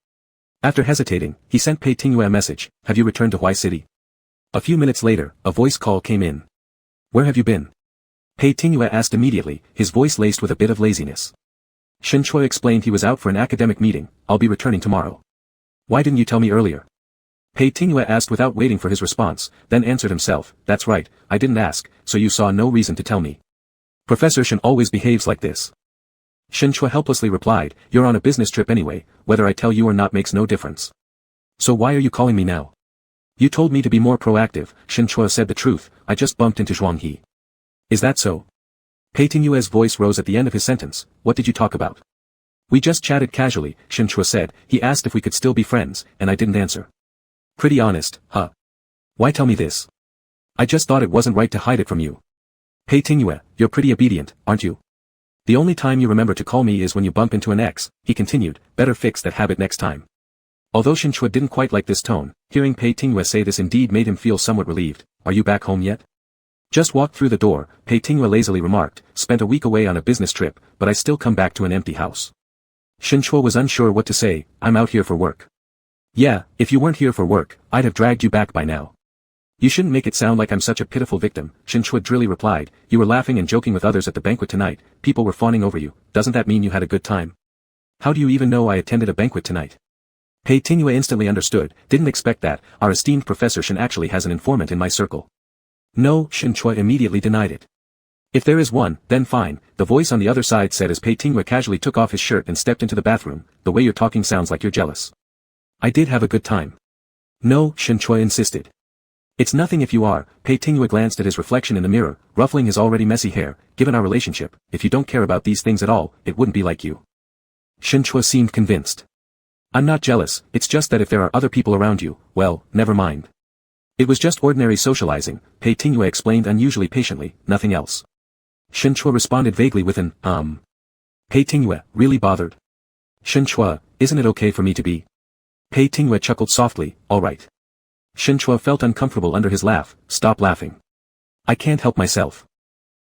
After hesitating, he sent Pei Tingyue a message, "Have you returned to Huai City?" A few minutes later, a voice call came in. "Where have you been?" Pei Tingyue asked immediately, his voice laced with a bit of laziness. Shen Chua explained he was out for an academic meeting, "I'll be returning tomorrow." "Why didn't you tell me earlier?" Pei Tingyue asked without waiting for his response, then answered himself, "That's right, I didn't ask, so you saw no reason to tell me. Professor Shen always behaves like this." Shen Chua helplessly replied, "You're on a business trip anyway, whether I tell you or not makes no difference. So why are you calling me now?" "You told me to be more proactive," Shen Chua said the truth, "I just bumped into Zhuang He." "Is that so?" Pei Tingyue's voice rose at the end of his sentence, "What did you talk about?" "We just chatted casually," Shen Chua said, "he asked if we could still be friends, and I didn't answer." "Pretty honest, huh? Why tell me this?" "I just thought it wasn't right to hide it from you." "Pei Tingyue, you're pretty obedient, aren't you? The only time you remember to call me is when you bump into an ex," he continued, "better fix that habit next time." Although Shen Chua didn't quite like this tone, hearing Pei Tingyue say this indeed made him feel somewhat relieved. "Are you back home yet?" "Just walked through the door," Pei Tingyue lazily remarked, "spent a week away on a business trip, but I still come back to an empty house." Shen Chua was unsure what to say, "I'm out here for work." "Yeah, if you weren't here for work, I'd have dragged you back by now." "You shouldn't make it sound like I'm such a pitiful victim," Shen Chua drily replied, "You were laughing and joking with others at the banquet tonight, people were fawning over you, doesn't that mean you had a good time?" "How do you even know I attended a banquet tonight?" Pei Tingyue instantly understood, "Didn't expect that, our esteemed Professor Shen actually has an informant in my circle." "No," Shen Chua immediately denied it. "If there is one, then fine," the voice on the other side said as Pei Tingyue casually took off his shirt and stepped into the bathroom, "The way you're talking sounds like you're jealous." I did have a good time. No, Shin Choi insisted. It's nothing if you are. Pei Tingyue glanced at his reflection in the mirror, ruffling his already messy hair. Given our relationship, if you don't care about these things at all, it wouldn't be like you. Shin Choi seemed convinced. I'm not jealous, it's just that if there are other people around you, well, never mind. It was just ordinary socializing, Pei Tingyue explained unusually patiently, nothing else. Shin Choi responded vaguely with an, Pei Tingyue, really bothered. Shin Choi, isn't it okay for me to be? Pei Tingyue chuckled softly, alright. Shin Choi felt uncomfortable under his laugh, stop laughing. I can't help myself.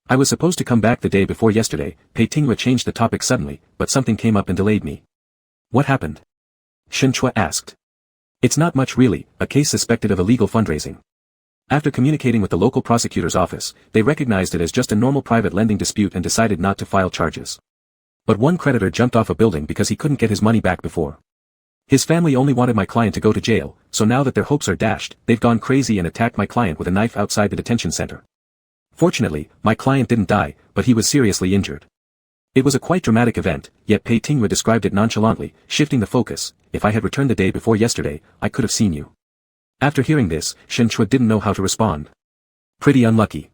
I was supposed to come back the day before yesterday, Pei Tingyue changed the topic suddenly, but something came up and delayed me. What happened? Shin Choi asked. It's not much really, a case suspected of illegal fundraising. After communicating with the local prosecutor's office, they recognized it as just a normal private lending dispute and decided not to file charges. But one creditor jumped off a building because he couldn't get his money back before. His family only wanted my client to go to jail, so now that their hopes are dashed, they've gone crazy and attacked my client with a knife outside the detention center. Fortunately, my client didn't die, but he was seriously injured. It was a quite dramatic event, yet Pei Tingyue described it nonchalantly, shifting the focus. If I had returned the day before yesterday, I could have seen you. After hearing this, Shin Choi didn't know how to respond. Pretty unlucky.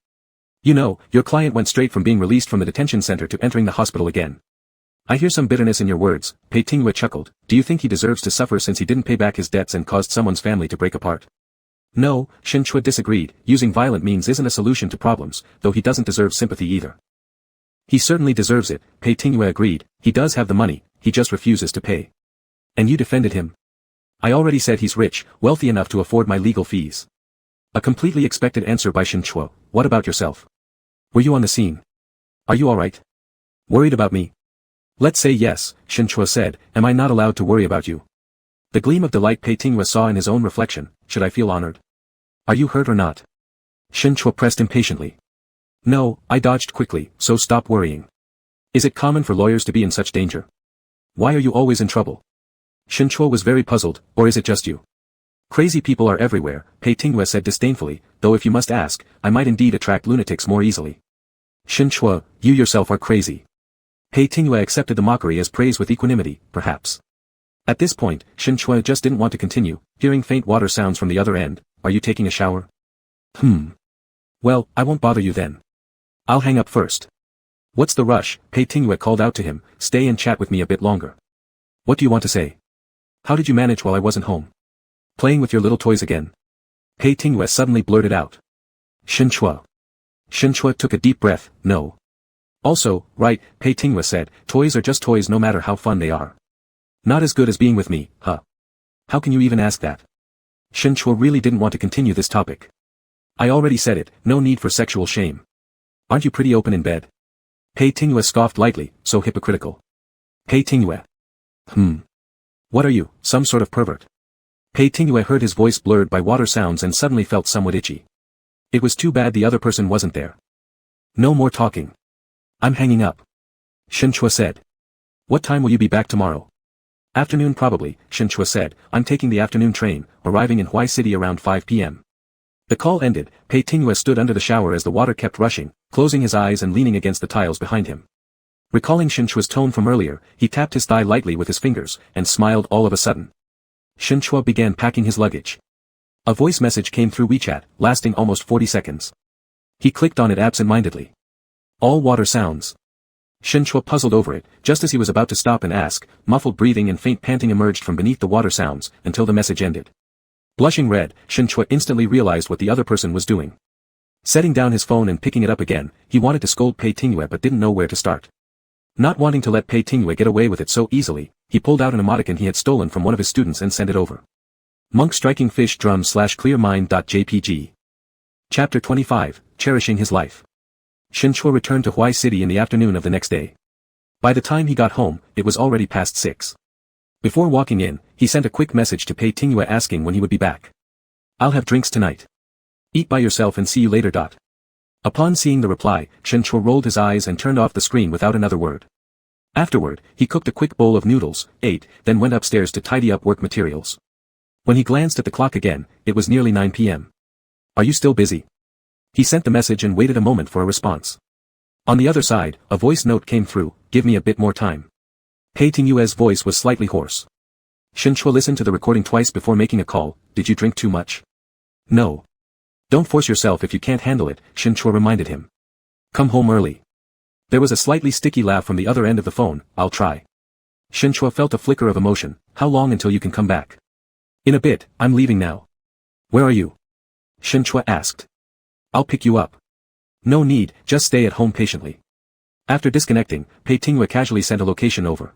You know, your client went straight from being released from the detention center to entering the hospital again. I hear some bitterness in your words, Pei Tingyue chuckled. Do you think he deserves to suffer since he didn't pay back his debts and caused someone's family to break apart? No, Shin Choi disagreed. Using violent means isn't a solution to problems, though he doesn't deserve sympathy either. He certainly deserves it, Pei Tingyue agreed. He does have the money, he just refuses to pay. And you defended him? I already said he's rich, wealthy enough to afford my legal fees. A completely expected answer by Shin Choi. What about yourself? Were you on the scene? Are you alright? Worried about me? Let's say yes, Shin Choi said. Am I not allowed to worry about you? The gleam of delight Pei Tingyue saw in his own reflection. Should I feel honored? Are you hurt or not? Shin Choi pressed impatiently. No, I dodged quickly, so stop worrying. Is it common for lawyers to be in such danger? Why are you always in trouble? Shin Choi was very puzzled, or is it just you? Crazy people are everywhere, Pei Tingyue said disdainfully, though if you must ask, I might indeed attract lunatics more easily. Shin Choi, you yourself are crazy. Pei Tingyue accepted the mockery as praise with equanimity, perhaps. At this point, Shin Choi just didn't want to continue, hearing faint water sounds from the other end. Are you taking a shower? Well, I won't bother you then. I'll hang up first. What's the rush? Pei Tingyue called out to him. Stay and chat with me a bit longer. What do you want to say? How did you manage while I wasn't home? Playing with your little toys again? Pei Tingyue suddenly blurted out. Shin Choi. Shin Choi took a deep breath. No. Also, right, Pei Tingyue said, toys are just toys no matter how fun they are. Not as good as being with me, huh? How can you even ask that? Shin Choi really didn't want to continue this topic. I already said it, no need for sexual shame. Aren't you pretty open in bed? Pei Tingyue scoffed lightly, so hypocritical. Pei Tingyue. What are you, some sort of pervert? Pei Tingyue heard his voice blurred by water sounds and suddenly felt somewhat itchy. It was too bad the other person wasn't there. No more talking. I'm hanging up. Shin Choi said. What time will you be back tomorrow? Afternoon probably, Shin Choi said. I'm taking the afternoon train, arriving in Huai City around 5 p.m. The call ended. Pei Tingyue stood under the shower as the water kept rushing, closing his eyes and leaning against the tiles behind him. Recalling Shin Choi's tone from earlier, he tapped his thigh lightly with his fingers, and smiled all of a sudden. Shin Choi began packing his luggage. A voice message came through WeChat, lasting almost 40 seconds. He clicked on it absent-mindedly. All water sounds. Shin Choi puzzled over it. Just as he was about to stop and ask, muffled breathing and faint panting emerged from beneath the water sounds, until the message ended. Blushing red, Shin Choi instantly realized what the other person was doing. Setting down his phone and picking it up again, he wanted to scold Pei Tingyue but didn't know where to start. Not wanting to let Pei Tingyue get away with it so easily, he pulled out an emoticon he had stolen from one of his students and sent it over. Monk striking fish drum /clearmind.jpg. Chapter 25, Cherishing His Life. Shin Choi returned to Huai City in the afternoon of the next day. By the time he got home, it was already past 6. Before walking in, he sent a quick message to Pei Tingyue asking when he would be back. I'll have drinks tonight. Eat by yourself and see you later. Upon seeing the reply, Shin Choi rolled his eyes and turned off the screen without another word. Afterward, he cooked a quick bowl of noodles, ate, then went upstairs to tidy up work materials. When he glanced at the clock again, it was nearly 9 p.m. Are you still busy? He sent the message and waited a moment for a response. On the other side, a voice note came through. Give me a bit more time. Pei Tingyue's voice was slightly hoarse. Shen Chua listened to the recording twice before making a call. Did you drink too much? No. Don't force yourself if you can't handle it, Shen Chua reminded him. Come home early. There was a slightly sticky laugh from the other end of the phone. I'll try. Shen Chua felt a flicker of emotion. How long until you can come back? In a bit, I'm leaving now. Where are you? Shen Chua asked. I'll pick you up. No need, just stay at home patiently. After disconnecting, Pei Tingwei casually sent a location over.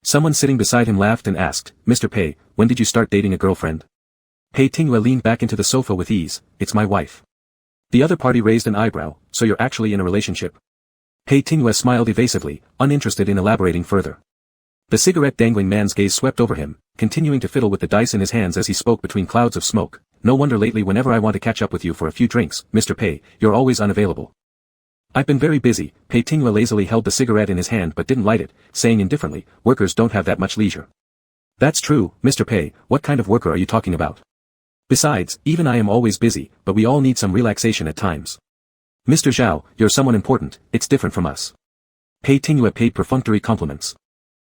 Someone sitting beside him laughed and asked, Mr. Pei, when did you start dating a girlfriend? Pei Tingwei leaned back into the sofa with ease. It's my wife. The other party raised an eyebrow. So you're actually in a relationship? Pei Tingwei smiled evasively, uninterested in elaborating further. The cigarette-dangling man's gaze swept over him, continuing to fiddle with the dice in his hands as he spoke between clouds of smoke. No wonder lately whenever I want to catch up with you for a few drinks, Mr. Pei, you're always unavailable. I've been very busy. Pei Tingwei lazily held the cigarette in his hand but didn't light it, saying indifferently, workers don't have that much leisure. That's true, Mr. Pei, what kind of worker are you talking about? Besides, even I am always busy, but we all need some relaxation at times. Mr. Zhao, you're someone important, it's different from us. Pei Tingwei paid perfunctory compliments.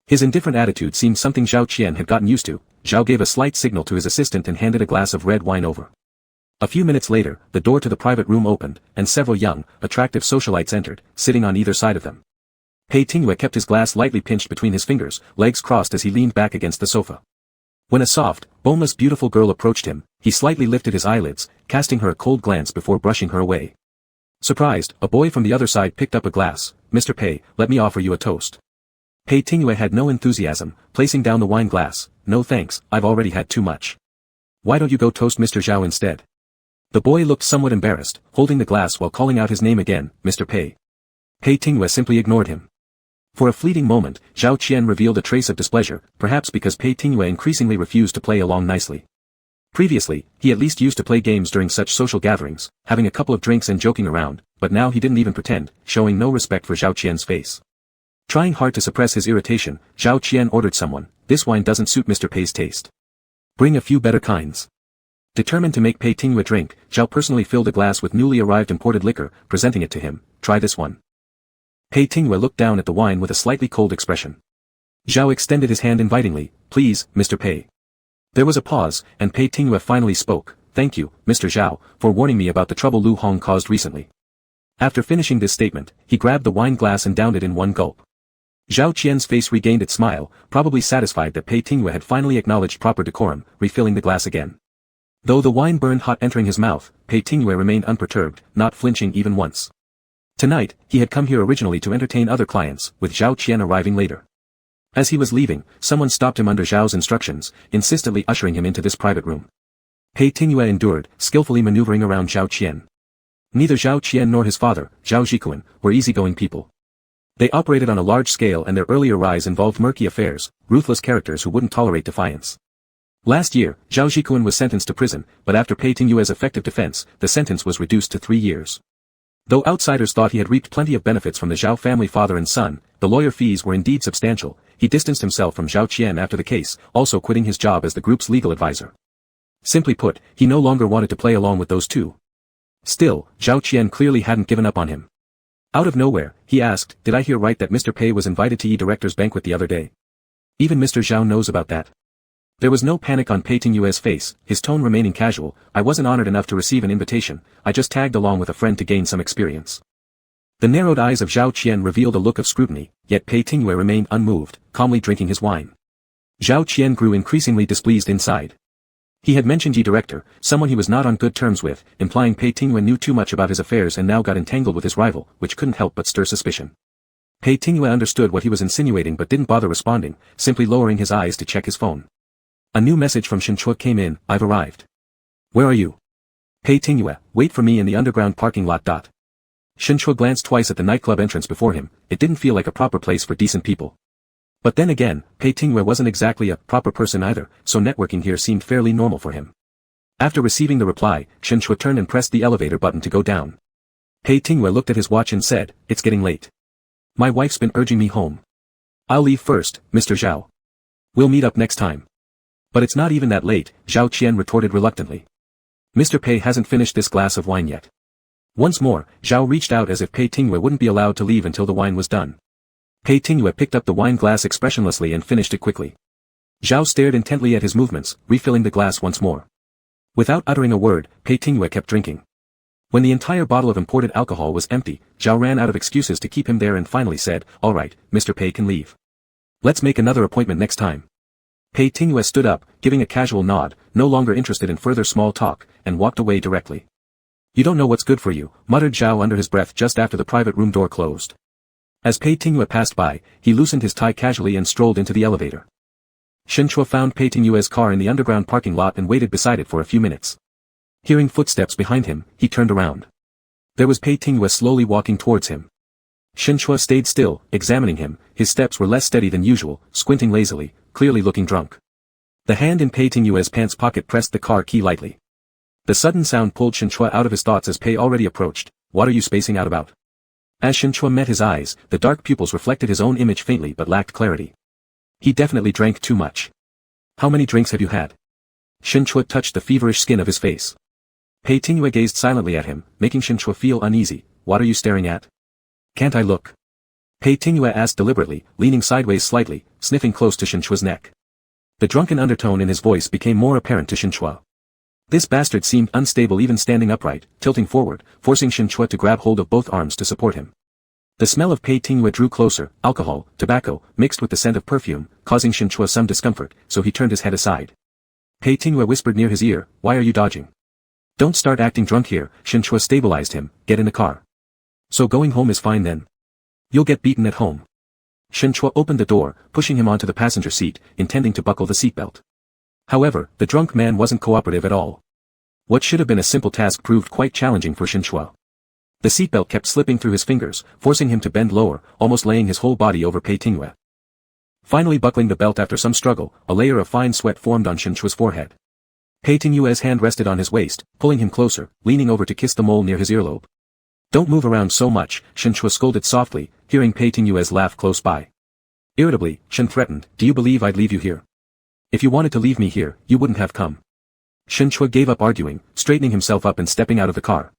His indifferent attitude seemed something Zhao Qian had gotten used to. Zhao gave a slight signal to his assistant and handed a glass of red wine over. A few minutes later, the door to the private room opened, and several young, attractive socialites entered, sitting on either side of them. Pei Tingwei kept his glass lightly pinched between his fingers, legs crossed as he leaned back against the sofa. When a soft, boneless beautiful girl approached him, he slightly lifted his eyelids, casting her a cold glance before brushing her away. Surprised, a boy from the other side picked up a glass. Mr. Pei, let me offer you a toast. Pei Tingwei had no enthusiasm, placing down the wine glass. No thanks, I've already had too much. Why don't you go toast Mr. Zhao instead? The boy looked somewhat embarrassed, holding the glass while calling out his name again, Mr. Pei. Pei Tingwei simply ignored him. For a fleeting moment, Zhao Qian revealed a trace of displeasure, perhaps because Pei Tingwei increasingly refused to play along nicely. Previously, he at least used to play games during such social gatherings, having a couple of drinks and joking around, but now he didn't even pretend, showing no respect for Zhao Qian's face. Trying hard to suppress his irritation, Zhao Qian ordered someone, this wine doesn't suit Mr. Pei's taste. Bring a few better kinds. Determined to make Pei Tingwei drink, Zhao personally filled a glass with newly arrived imported liquor, presenting it to him. Try this one. Pei Tingwei looked down at the wine with a slightly cold expression. Zhao extended his hand invitingly, please, Mr. Pei. There was a pause, and Pei Tingwei finally spoke, thank you, Mr. Zhao, for warning me about the trouble Lu Hong caused recently. After finishing this statement, he grabbed the wine glass and downed it in one gulp. Zhao Qian's face regained its smile, probably satisfied that Pei Tingwei had finally acknowledged proper decorum, refilling the glass again. Though the wine burned hot entering his mouth, Pei Tingwei remained unperturbed, not flinching even once. Tonight, he had come here originally to entertain other clients, with Zhao Qian arriving later. As he was leaving, someone stopped him under Zhao's instructions, insistently ushering him into this private room. Pei Tingwei endured, skillfully maneuvering around Zhao Qian. Neither Zhao Qian nor his father, Zhao Zhikuan, were easygoing people. They operated on a large scale and their earlier rise involved murky affairs, ruthless characters who wouldn't tolerate defiance. Last year, Zhao Zhikuan was sentenced to prison, but after Pei Tingwei's effective defense, the sentence was reduced to 3 years. Though outsiders thought he had reaped plenty of benefits from the Zhao family father and son, the lawyer fees were indeed substantial. He distanced himself from Zhao Qian after the case, also quitting his job as the group's legal advisor. Simply put, he no longer wanted to play along with those two. Still, Zhao Qian clearly hadn't given up on him. Out of nowhere, he asked, did I hear right that Mr. Pei was invited to director's banquet the other day? Even Mr. Zhao knows about that. There was no panic on Pei Tingwei's face, his tone remaining casual. I wasn't honored enough to receive an invitation, I just tagged along with a friend to gain some experience. The narrowed eyes of Zhao Qian revealed a look of scrutiny, yet Pei Tingwei remained unmoved, calmly drinking his wine. Zhao Qian grew increasingly displeased inside. He had mentioned director, someone he was not on good terms with, implying Pei Tingwei knew too much about his affairs and now got entangled with his rival, which couldn't help but stir suspicion. Pei Tingwei understood what he was insinuating but didn't bother responding, simply lowering his eyes to check his phone. A new message from Shen Chua came in, I've arrived. Where are you? Pei Tingwei, wait for me in the underground parking lot. Shen Chua glanced twice at the nightclub entrance before him, it didn't feel like a proper place for decent people. But then again, Pei Tingwei wasn't exactly a proper person either, so networking here seemed fairly normal for him. After receiving the reply, Shen Chua turned and pressed the elevator button to go down. Pei Tingwei looked at his watch and said, it's getting late. My wife's been urging me home. I'll leave first, Mr. Zhao. We'll meet up next time. But it's not even that late, Zhao Qian retorted reluctantly. Mr. Pei hasn't finished this glass of wine yet. Once more, Zhao reached out as if Pei Tingwei wouldn't be allowed to leave until the wine was done. Pei Tingwei picked up the wine glass expressionlessly and finished it quickly. Zhao stared intently at his movements, refilling the glass once more. Without uttering a word, Pei Tingyue kept drinking. When the entire bottle of imported alcohol was empty, Zhao ran out of excuses to keep him there and finally said, "All right, Mr. Pei can leave. Let's make another appointment next time." Pei Tingyue stood up, giving a casual nod, no longer interested in further small talk, and walked away directly. "You don't know what's good for you," muttered Zhao under his breath just after the private room door closed. As Pei Tingyue passed by, he loosened his tie casually and strolled into the elevator. Shen Chua found Pei Tingyue's car in the underground parking lot and waited beside it for a few minutes. Hearing footsteps behind him, he turned around. There was Pei Tingyue slowly walking towards him. Shen Chua stayed still, examining him. His steps were less steady than usual, squinting lazily, clearly looking drunk. The hand in Pei Tingyue's pants pocket pressed the car key lightly. The sudden sound pulled Shen Chua out of his thoughts as Pei already approached. "What are you spacing out about?" As Shen Chua met his eyes, the dark pupils reflected his own image faintly but lacked clarity. He definitely drank too much. "How many drinks have you had?" Shen Chua touched the feverish skin of his face. Pei Tingyue gazed silently at him, making Shen Chua feel uneasy. "What are you staring at? Can't I look?" Pei Tingyue asked deliberately, leaning sideways slightly, sniffing close to Shen Chua's neck. The drunken undertone in his voice became more apparent to Shen Chua. This bastard seemed unstable even standing upright, tilting forward, forcing Shen Chua to grab hold of both arms to support him. The smell of Pei Tingyue drew closer, alcohol, tobacco, mixed with the scent of perfume, causing Shen Chua some discomfort, so he turned his head aside. Pei Tingyue whispered near his ear, "Why are you dodging? Don't start acting drunk here." Shen Chua stabilized him, "Get in the car." "So going home is fine then? You'll get beaten at home." Shen Chua opened the door, pushing him onto the passenger seat, intending to buckle the seatbelt. However, the drunk man wasn't cooperative at all. What should have been a simple task proved quite challenging for Shen Chua. The seatbelt kept slipping through his fingers, forcing him to bend lower, almost laying his whole body over Pei Tingyue. Finally buckling the belt after some struggle, a layer of fine sweat formed on Shen Chua's forehead. Pei Tingyue's hand rested on his waist, pulling him closer, leaning over to kiss the mole near his earlobe. "Don't move around so much," Shen Chua scolded softly, hearing Pei Tingyue's laugh close by. Irritably, Shen threatened, "Do you believe I'd leave you here? If you wanted to leave me here, you wouldn't have come." Shen Chua gave up arguing, straightening himself up and stepping out of the car.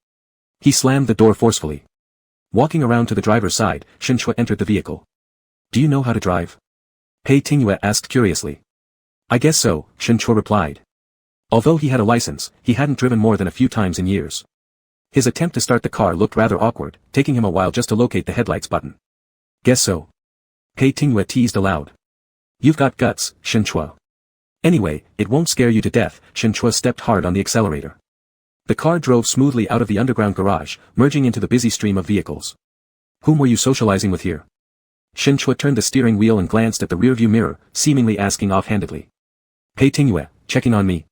He slammed the door forcefully. Walking around to the driver's side, Shen Chua entered the vehicle. "Do you know how to drive?" Pei Tingyue asked curiously. "I guess so," Shen Chua replied. Although he had a license, he hadn't driven more than a few times in years. His attempt to start the car looked rather awkward, taking him a while just to locate the headlights button. "Guess so." Pei Tingyue teased aloud. "You've got guts, Shen Chua. Anyway, it won't scare you to death." Shen Chua stepped hard on the accelerator. The car drove smoothly out of the underground garage, merging into the busy stream of vehicles. "Whom were you socializing with here?" Shen Chua turned the steering wheel and glanced at the rearview mirror, seemingly asking offhandedly. "Pei Tingyue, checking on me.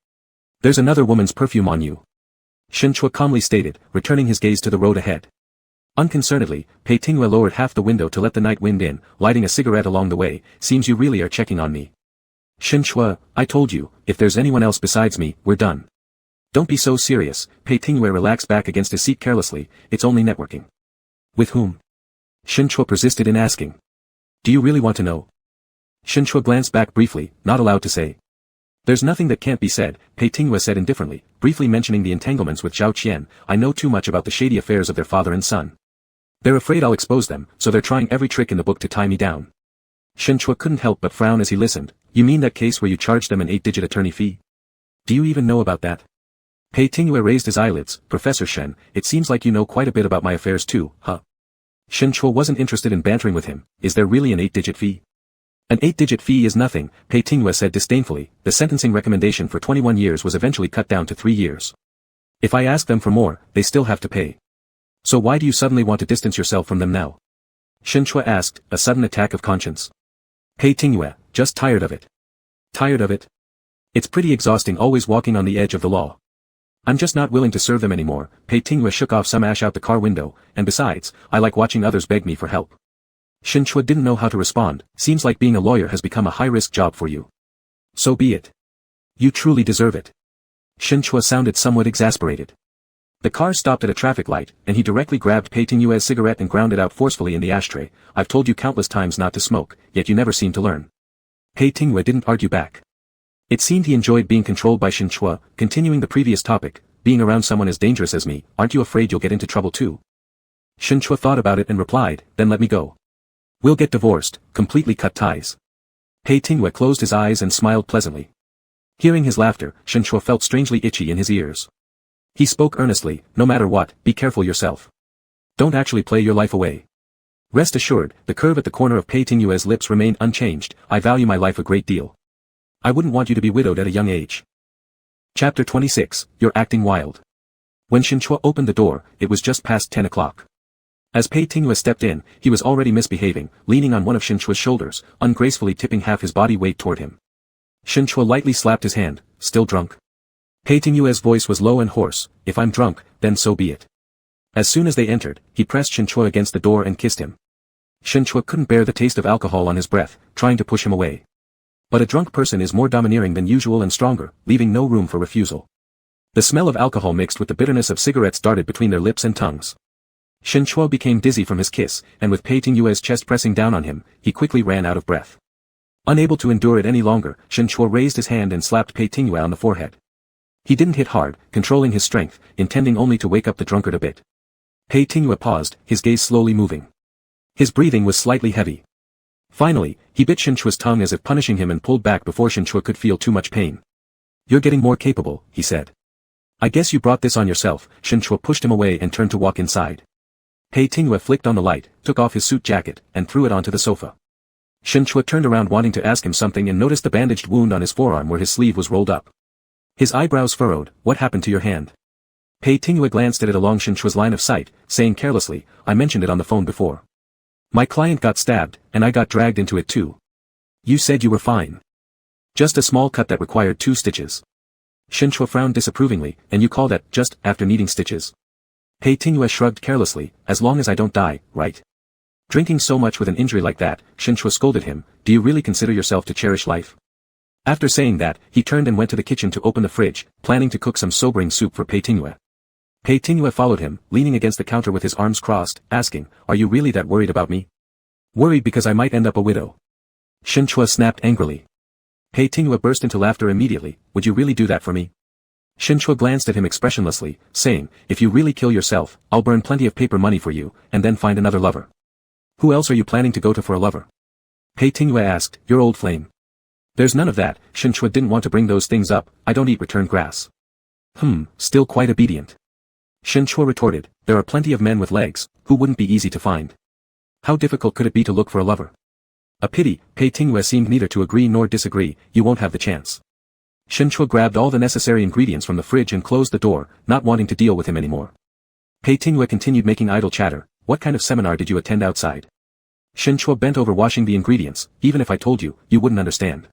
There's another woman's perfume on you." Shen Chua calmly stated, returning his gaze to the road ahead. Unconcernedly, Pei Tingyue lowered half the window to let the night wind in, lighting a cigarette along the way. "Seems you really are checking on me." "Shen Chua, I told you, if there's anyone else besides me, we're done." "Don't be so serious." Pei Tingyue relaxed back against his seat carelessly. "It's only networking." "With whom?" Shen Chua persisted in asking. "Do you really want to know?" Shen Chua glanced back briefly, not allowed to say. "There's nothing that can't be said," Pei Tingyue said indifferently, briefly mentioning the entanglements with Zhao Qian. "I know too much about the shady affairs of their father and son. They're afraid I'll expose them, so they're trying every trick in the book to tie me down." Shen Chua couldn't help but frown as he listened. "You mean that case where you charged them an 8-digit attorney fee? Do you even know about that?" Pei Tingyue raised his eyelids. "Professor Shen, it seems like you know quite a bit about my affairs too, huh?" Shen Chua wasn't interested in bantering with him. "Is there really an 8-digit fee?" "An 8-digit fee is nothing," Pei Tingyue said disdainfully. "The sentencing recommendation for 21 years was eventually cut down to 3 years. If I ask them for more, they still have to pay. So why do you suddenly want to distance yourself from them now?" Shen Chua asked, a sudden attack of conscience. Pei Tingyue, "Just tired of it." "Tired of it? It's pretty exhausting always walking on the edge of the law. I'm just not willing to serve them anymore." Pei Tingyue shook off some ash out the car window, "and besides, I like watching others beg me for help." Shen Chua didn't know how to respond. "Seems like being a lawyer has become a high-risk job for you. So be it. You truly deserve it." Shen Chua sounded somewhat exasperated. The car stopped at a traffic light, and he directly grabbed Pei Tingyue's cigarette and ground it out forcefully in the ashtray. "I've told you countless times not to smoke, yet you never seem to learn." Pei Tingyue didn't argue back. It seemed he enjoyed being controlled by Shen Chua, continuing the previous topic. "Being around someone as dangerous as me, aren't you afraid you'll get into trouble too?" Shen Chua thought about it and replied, "Then let me go. We'll get divorced, completely cut ties." Pei Tingwei closed his eyes and smiled pleasantly. Hearing his laughter, Shen Chua felt strangely itchy in his ears. He spoke earnestly, no matter what, be careful yourself. Don't actually play your life away. Rest assured, the curve at the corner of Pei Tingwei's lips remained unchanged. I value my life a great deal. I wouldn't want you to be widowed at a young age. Chapter 26, You're acting wild. When Shen Chua opened the door, it was just past 10 o'clock. As Pei Tingwei stepped in, he was already misbehaving, leaning on one of Shen Chua's shoulders, ungracefully tipping half his body weight toward him. Shen Chua lightly slapped his hand. Still drunk? Pei Tingwei's voice was low and hoarse. If I'm drunk, then so be it. As soon as they entered, he pressed Shen Chua against the door and kissed him. Shen Chua couldn't bear the taste of alcohol on his breath, trying to push him away. But a drunk person is more domineering than usual and stronger, leaving no room for refusal. The smell of alcohol mixed with the bitterness of cigarettes darted between their lips and tongues. Shen Chua became dizzy from his kiss, and with Pei Tingwei's chest pressing down on him, he quickly ran out of breath. Unable to endure it any longer, Shen Chua raised his hand and slapped Pei Tingwei on the forehead. He didn't hit hard, controlling his strength, intending only to wake up the drunkard a bit. Pei Tingwei paused, his gaze slowly moving. His breathing was slightly heavy. Finally, he bit Shen Chua's tongue as if punishing him and pulled back before Shen Chua could feel too much pain. You're getting more capable, he said. I guess you brought this on yourself. Shen Chua pushed him away and turned to walk inside. Pei Tingwei flicked on the light, took off his suit jacket, and threw it onto the sofa. Shen Chua turned around wanting to ask him something and noticed the bandaged wound on his forearm where his sleeve was rolled up. His eyebrows furrowed. What happened to your hand? Pei Tingwei glanced at it along Shen Chua's line of sight, saying carelessly, I mentioned it on the phone before. My client got stabbed, and I got dragged into it too. You said you were fine. Just a small cut that required 2 stitches. Shen Chua frowned disapprovingly, and you call that just after needing stitches? Pei Tingwei shrugged carelessly, as long as I don't die, right? Drinking so much with an injury like that, Shen Chua scolded him, do you really consider yourself to cherish life? After saying that, he turned and went to the kitchen to open the fridge, planning to cook some sobering soup for Pei Tingwei. Pei Tingwei followed him, leaning against the counter with his arms crossed, asking, are you really that worried about me? Worried because I might end up a widow. Shen Chua snapped angrily. Pei Tingwei burst into laughter immediately, would you really do that for me? Shen Chua glanced at him expressionlessly, saying, if you really kill yourself, I'll burn plenty of paper money for you, and then find another lover. Who else are you planning to go to for a lover? Pei Tingwei asked, your old flame. There's none of that. Shen Chua didn't want to bring those things up. I don't eat returned grass. Still quite obedient. Shen Chua retorted, there are plenty of men with legs, who wouldn't be easy to find. How difficult could it be to look for a lover? A pity. Pei Tingwei seemed neither to agree nor disagree, you won't have the chance. Shen Chua grabbed all the necessary ingredients from the fridge and closed the door, not wanting to deal with him anymore. Pei Tingwei continued making idle chatter, what kind of seminar did you attend outside? Shen Chua bent over washing the ingredients, even if I told you, you wouldn't understand.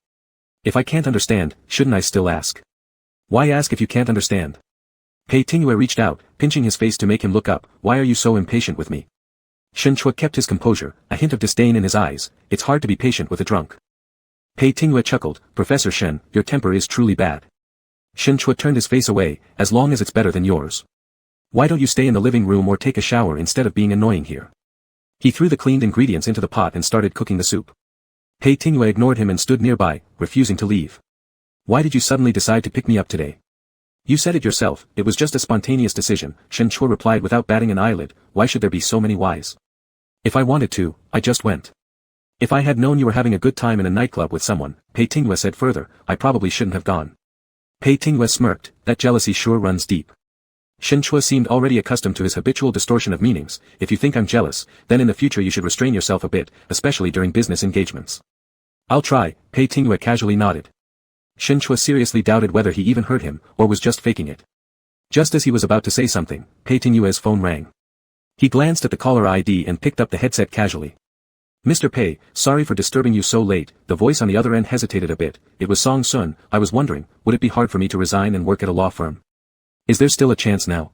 If I can't understand, shouldn't I still ask? Why ask if you can't understand? Pei Tingwei reached out, pinching his face to make him look up, why are you so impatient with me? Shen Chua kept his composure, a hint of disdain in his eyes, it's hard to be patient with a drunk. Pei Tingwei chuckled, Professor Shen, your temper is truly bad. Shen Chua turned his face away, as long as it's better than yours. Why don't you stay in the living room or take a shower instead of being annoying here? He threw the cleaned ingredients into the pot and started cooking the soup. Pei Tingwei ignored him and stood nearby, refusing to leave. Why did you suddenly decide to pick me up today? You said it yourself, it was just a spontaneous decision, Shen Chua replied without batting an eyelid, why should there be so many whys? If I wanted to, I just went. If I had known you were having a good time in a nightclub with someone, Pei Tingwei said further, I probably shouldn't have gone. Pei Tingwei smirked, that jealousy sure runs deep. Shen Chua seemed already accustomed to his habitual distortion of meanings, if you think I'm jealous, then in the future you should restrain yourself a bit, especially during business engagements. I'll try, Pei Tingwei casually nodded. Shen Chua seriously doubted whether he even heard him, or was just faking it. Just as he was about to say something, Pei Tingwei's phone rang. He glanced at the caller ID and picked up the headset casually. Mr. Pei, sorry for disturbing you so late, the voice on the other end hesitated a bit, it was Song Sun, I was wondering, would it be hard for me to resign and work at a law firm? Is there still a chance now?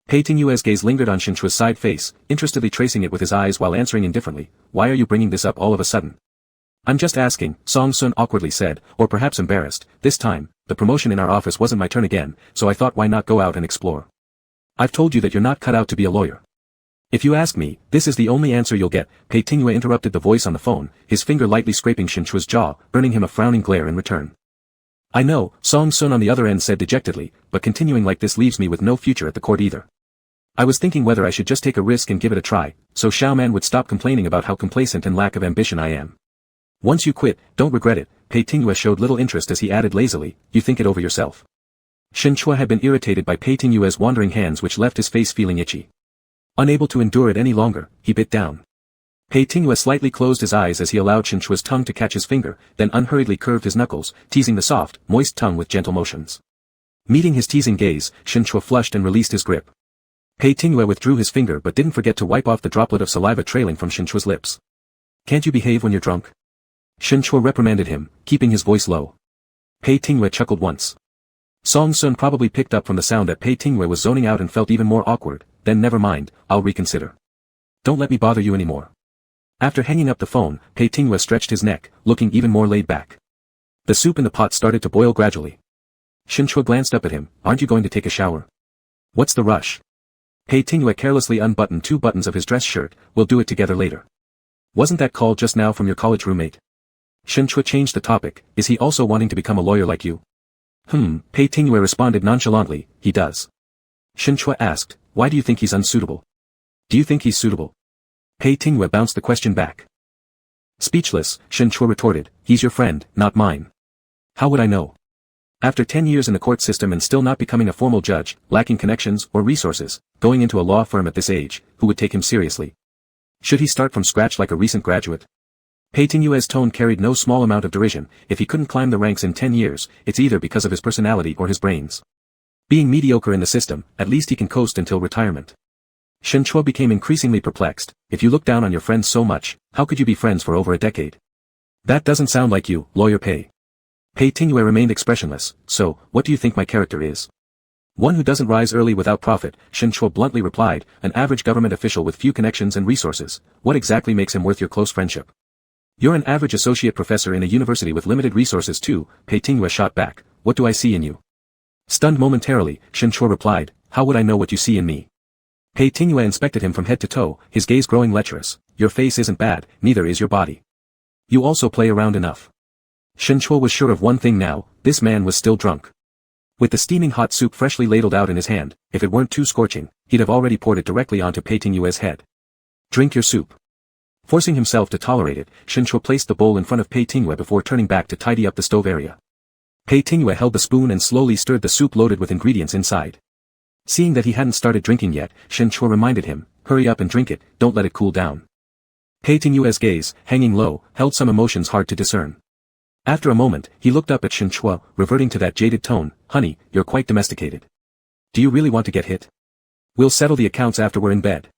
Pei Tingwei's gaze lingered on Shen Chua's side face, interestedly tracing it with his eyes while answering indifferently, why are you bringing this up all of a sudden? I'm just asking, Song Sun awkwardly said, or perhaps embarrassed, this time, the promotion in our office wasn't my turn again, so I thought why not go out and explore. I've told you that you're not cut out to be a lawyer. If you ask me, this is the only answer you'll get, Pei Tingwei interrupted the voice on the phone, his finger lightly scraping Shen Chua's jaw, earning him a frowning glare in return. I know, Song Sun on the other end said dejectedly, but continuing like this leaves me with no future at the court either. I was thinking whether I should just take a risk and give it a try, so Xiao Man would stop complaining about how complacent and lack of ambition I am. Once you quit, don't regret it. Pei Tingyue showed little interest as he added lazily, you think it over yourself. Shen Chua had been irritated by Pei Tingyue's wandering hands which left his face feeling itchy. Unable to endure it any longer, he bit down. Pei Tingyue slightly closed his eyes as he allowed Shen Chua's tongue to catch his finger, then unhurriedly curved his knuckles, teasing the soft, moist tongue with gentle motions. Meeting his teasing gaze, Shen Chua flushed and released his grip. Pei Tingyue withdrew his finger but didn't forget to wipe off the droplet of saliva trailing from Shen Chua's lips. Can't you behave when you're drunk? Shen Chua reprimanded him, keeping his voice low. Pei Tingyue chuckled once. Song Sun probably picked up from the sound that Pei Tingyue was zoning out and felt even more awkward, then never mind, I'll reconsider. Don't let me bother you anymore. After hanging up the phone, Pei Tingyue stretched his neck, looking even more laid back. The soup in the pot started to boil gradually. Shen Chua glanced up at him, aren't you going to take a shower? What's the rush? Pei Tingyue carelessly unbuttoned 2 buttons of his dress shirt, we'll do it together later. Wasn't that call just now from your college roommate? Shen Chua changed the topic, is he also wanting to become a lawyer like you? Pei Tingyue responded nonchalantly, he does. Shen Chua asked, why do you think he's unsuitable? Do you think he's suitable? Pei Tingyue bounced the question back. Speechless, Shen Chua retorted, he's your friend, not mine. How would I know? After 10 years in the court system and still not becoming a formal judge, lacking connections or resources, going into a law firm at this age, who would take him seriously? Should he start from scratch like a recent graduate? Pei Tingyue's tone carried no small amount of derision, if he couldn't climb the ranks in 10 years, it's either because of his personality or his brains. Being mediocre in the system, at least he can coast until retirement. Shen Chua became increasingly perplexed, if you look down on your friends so much, how could you be friends for over a decade? That doesn't sound like you, Lawyer Pei. Pei Tingyue remained expressionless, so, what do you think my character is? One who doesn't rise early without profit, Shen Chua bluntly replied, an average government official with few connections and resources, what exactly makes him worth your close friendship? You're an average associate professor in a university with limited resources too, Pei Tingyue shot back, what do I see in you? Stunned momentarily, Shen Chua replied, how would I know what you see in me? Pei Tingyue inspected him from head to toe, his gaze growing lecherous, your face isn't bad, neither is your body. You also play around enough. Shen Chua was sure of one thing now, this man was still drunk. With the steaming hot soup freshly ladled out in his hand, if it weren't too scorching, he'd have already poured it directly onto Pei Tingyue's head. Drink your soup. Forcing himself to tolerate it, Shen Chua placed the bowl in front of Pei Tingyue before turning back to tidy up the stove area. Pei Tingyue held the spoon and slowly stirred the soup loaded with ingredients inside. Seeing that he hadn't started drinking yet, Shen Chua reminded him, hurry up and drink it, don't let it cool down. Pei Tingyue's gaze, hanging low, held some emotions hard to discern. After a moment, he looked up at Shen Chua, reverting to that jaded tone, honey, you're quite domesticated. Do you really want to get hit? We'll settle the accounts after we're in bed.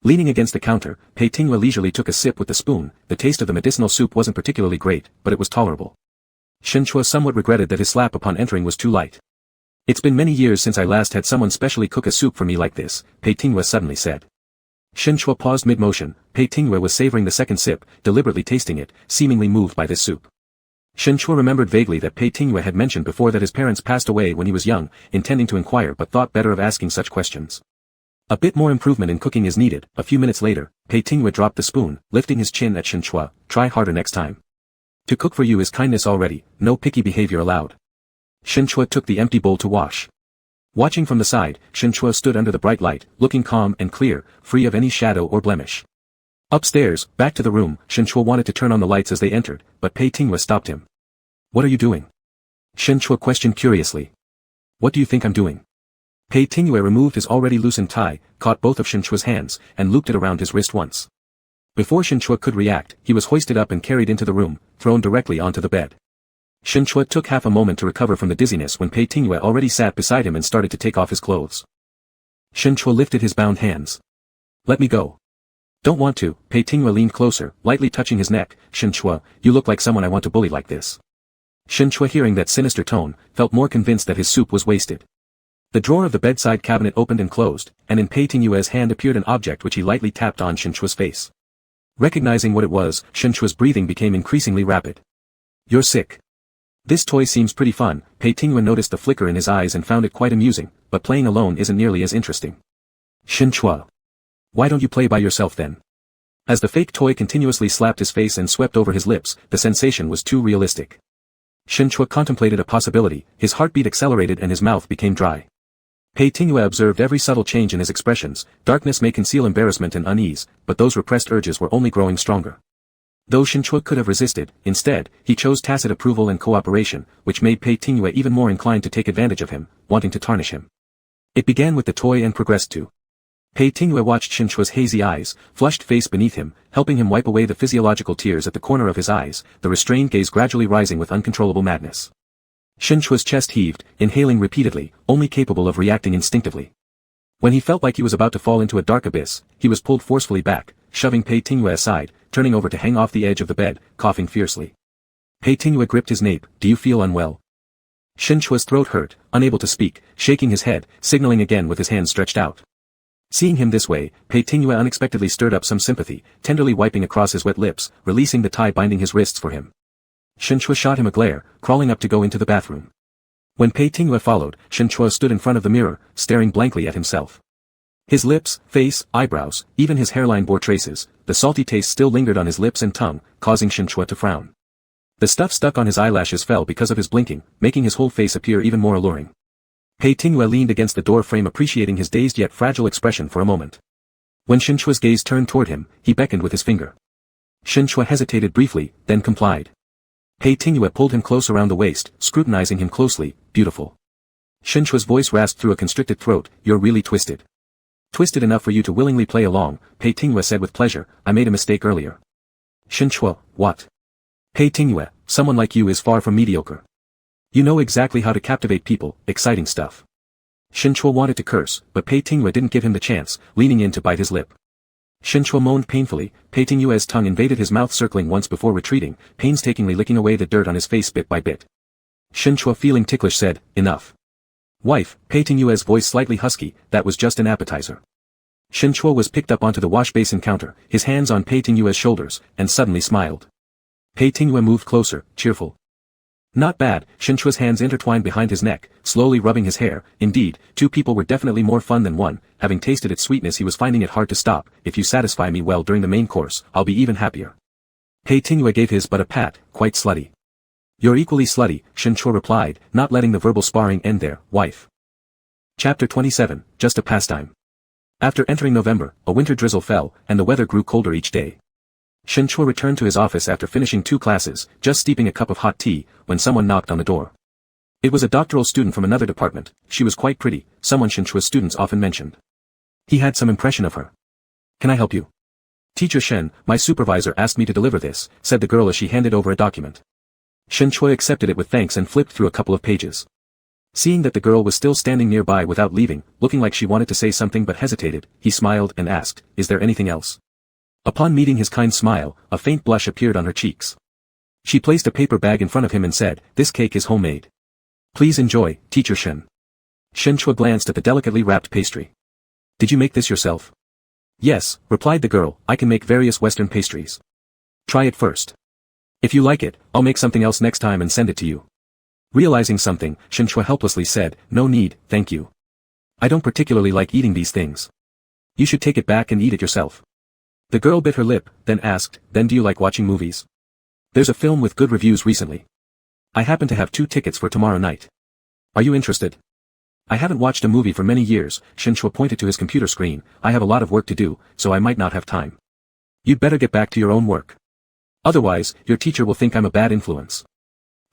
Leaning against the counter, Pei Tingyue leisurely took a sip with the spoon, the taste of the medicinal soup wasn't particularly great, but it was tolerable. Shen Chua somewhat regretted that his slap upon entering was too light. It's been many years since I last had someone specially cook a soup for me like this, Pei Tingyue suddenly said. Shen Chua paused mid-motion, Pei Tingyue was savoring the second sip, deliberately tasting it, seemingly moved by this soup. Shen Chua remembered vaguely that Pei Tingyue had mentioned before that his parents passed away when he was young, intending to inquire but thought better of asking such questions. A bit more improvement in cooking is needed. A few minutes later, Pei Tingyue dropped the spoon, lifting his chin at Shen Chua, try harder next time. To cook for you is kindness already, no picky behavior allowed. Shen Chua took the empty bowl to wash. Watching from the side, Shen Chua stood under the bright light, looking calm and clear, free of any shadow or blemish. Upstairs, back to the room, Shen Chua wanted to turn on the lights as they entered, but Pei Tingyue stopped him. What are you doing? Shen Chua questioned curiously. What do you think I'm doing? Pei Tingyue removed his already loosened tie, caught both of Shen Chua's hands, and looped it around his wrist once. Before Shen Chua could react, he was hoisted up and carried into the room, thrown directly onto the bed. Shen Chua took half a moment to recover from the dizziness when Pei Tingyue already sat beside him and started to take off his clothes. Shen Chua lifted his bound hands. Let me go. Don't want to, Pei Tingyue leaned closer, lightly touching his neck, Shen Chua, you look like someone I want to bully like this. Shen Chua hearing that sinister tone, felt more convinced that his soup was wasted. The drawer of the bedside cabinet opened and closed, and in Pei Tingyue's hand appeared an object which he lightly tapped on Shen Chua's face. Recognizing what it was, Shen Chua's breathing became increasingly rapid. You're sick. This toy seems pretty fun, Pei Tingyue noticed the flicker in his eyes and found it quite amusing, but playing alone isn't nearly as interesting. Shen Chua. Why don't you play by yourself then? As the fake toy continuously slapped his face and swept over his lips, the sensation was too realistic. Shen Chua contemplated a possibility, his heartbeat accelerated and his mouth became dry. Pei Tingyue observed every subtle change in his expressions, darkness may conceal embarrassment and unease, but those repressed urges were only growing stronger. Though Shinchua could have resisted, instead, he chose tacit approval and cooperation, which made Pei Tingyue even more inclined to take advantage of him, wanting to tarnish him. It began with the toy and progressed to. Pei Tingyue watched Shinchua's hazy eyes, flushed face beneath him, helping him wipe away the physiological tears at the corner of his eyes, the restrained gaze gradually rising with uncontrollable madness. Shinchua's chest heaved, inhaling repeatedly, only capable of reacting instinctively. When he felt like he was about to fall into a dark abyss, he was pulled forcefully back, shoving Pei Tingyue aside, turning over to hang off the edge of the bed, coughing fiercely. Pei Tingyue gripped his nape. Do you feel unwell? Shinchua's throat hurt, unable to speak, shaking his head, signaling again with his hands stretched out. Seeing him this way, Pei Tingyue unexpectedly stirred up some sympathy, tenderly wiping across his wet lips, releasing the tie binding his wrists for him. Shinchua shot him a glare, crawling up to go into the bathroom. When Pei Tingyue followed, Shinchua stood in front of the mirror, staring blankly at himself. His lips, face, eyebrows, even his hairline bore traces, the salty taste still lingered on his lips and tongue, causing Shinchua to frown. The stuff stuck on his eyelashes fell because of his blinking, making his whole face appear even more alluring. Pei Tingyue leaned against the door frame appreciating his dazed yet fragile expression for a moment. When Shinchua's gaze turned toward him, he beckoned with his finger. Shinchua hesitated briefly, then complied. Pei Tingyue pulled him close around the waist, scrutinizing him closely. Beautiful. Shinchua's voice rasped through a constricted throat. You're really twisted. Twisted enough for you to willingly play along, Pei Tingyue said with pleasure. I made a mistake earlier. Shinchua, what? Pei Tingyue, someone like you is far from mediocre. You know exactly how to captivate people, exciting stuff. Shinchua wanted to curse, but Pei Tingyue didn't give him the chance, leaning in to bite his lip. Shinchua moaned painfully. Pei Tingyue's tongue invaded his mouth, circling once before retreating, painstakingly licking away the dirt on his face bit by bit. Shinchua, feeling ticklish, said, Enough. Wife, Pei Tingyue's voice slightly husky, that was just an appetizer. Shinchua was picked up onto the wash basin counter, his hands on Pei Tingyue's shoulders, and suddenly smiled. Pei Tingyue moved closer, cheerful. Not bad. Shinchua's hands intertwined behind his neck, slowly rubbing his hair. Indeed, two people were definitely more fun than one. Having tasted its sweetness, he was finding it hard to stop. If you satisfy me well during the main course, I'll be even happier. Pei Tingyue gave his but a pat. Quite slutty. You're equally slutty, Shinchua replied, not letting the verbal sparring end there. Wife. Chapter 27, Just a Pastime. After entering November, a winter drizzle fell, and the weather grew colder each day. Shinchua returned to his office after finishing 2 classes, just steeping a cup of hot tea, when someone knocked on the door. It was a doctoral student from another department. She was quite pretty, someone Shinchua's students often mentioned. He had some impression of her. Can I help you? Teacher Shen, my supervisor asked me to deliver this, said the girl as she handed over a document. Shinchua accepted it with thanks and flipped through a couple of pages. Seeing that the girl was still standing nearby without leaving, looking like she wanted to say something but hesitated, he smiled and asked, Is there anything else? Upon meeting his kind smile, a faint blush appeared on her cheeks. She placed a paper bag in front of him and said, This cake is homemade. Please enjoy, Teacher Shen. Shinchua glanced at the delicately wrapped pastry. Did you make this yourself? Yes, replied the girl, I can make various Western pastries. Try it first. If you like it, I'll make something else next time and send it to you. Realizing something, Shinchua helplessly said, No need, thank you. I don't particularly like eating these things. You should take it back and eat it yourself. The girl bit her lip, then asked, Then do you like watching movies? There's a film with good reviews recently. I happen to have 2 tickets for tomorrow night. Are you interested? I haven't watched a movie for many years, Shinchua pointed to his computer screen. I have a lot of work to do, so I might not have time. You'd better get back to your own work. Otherwise, your teacher will think I'm a bad influence.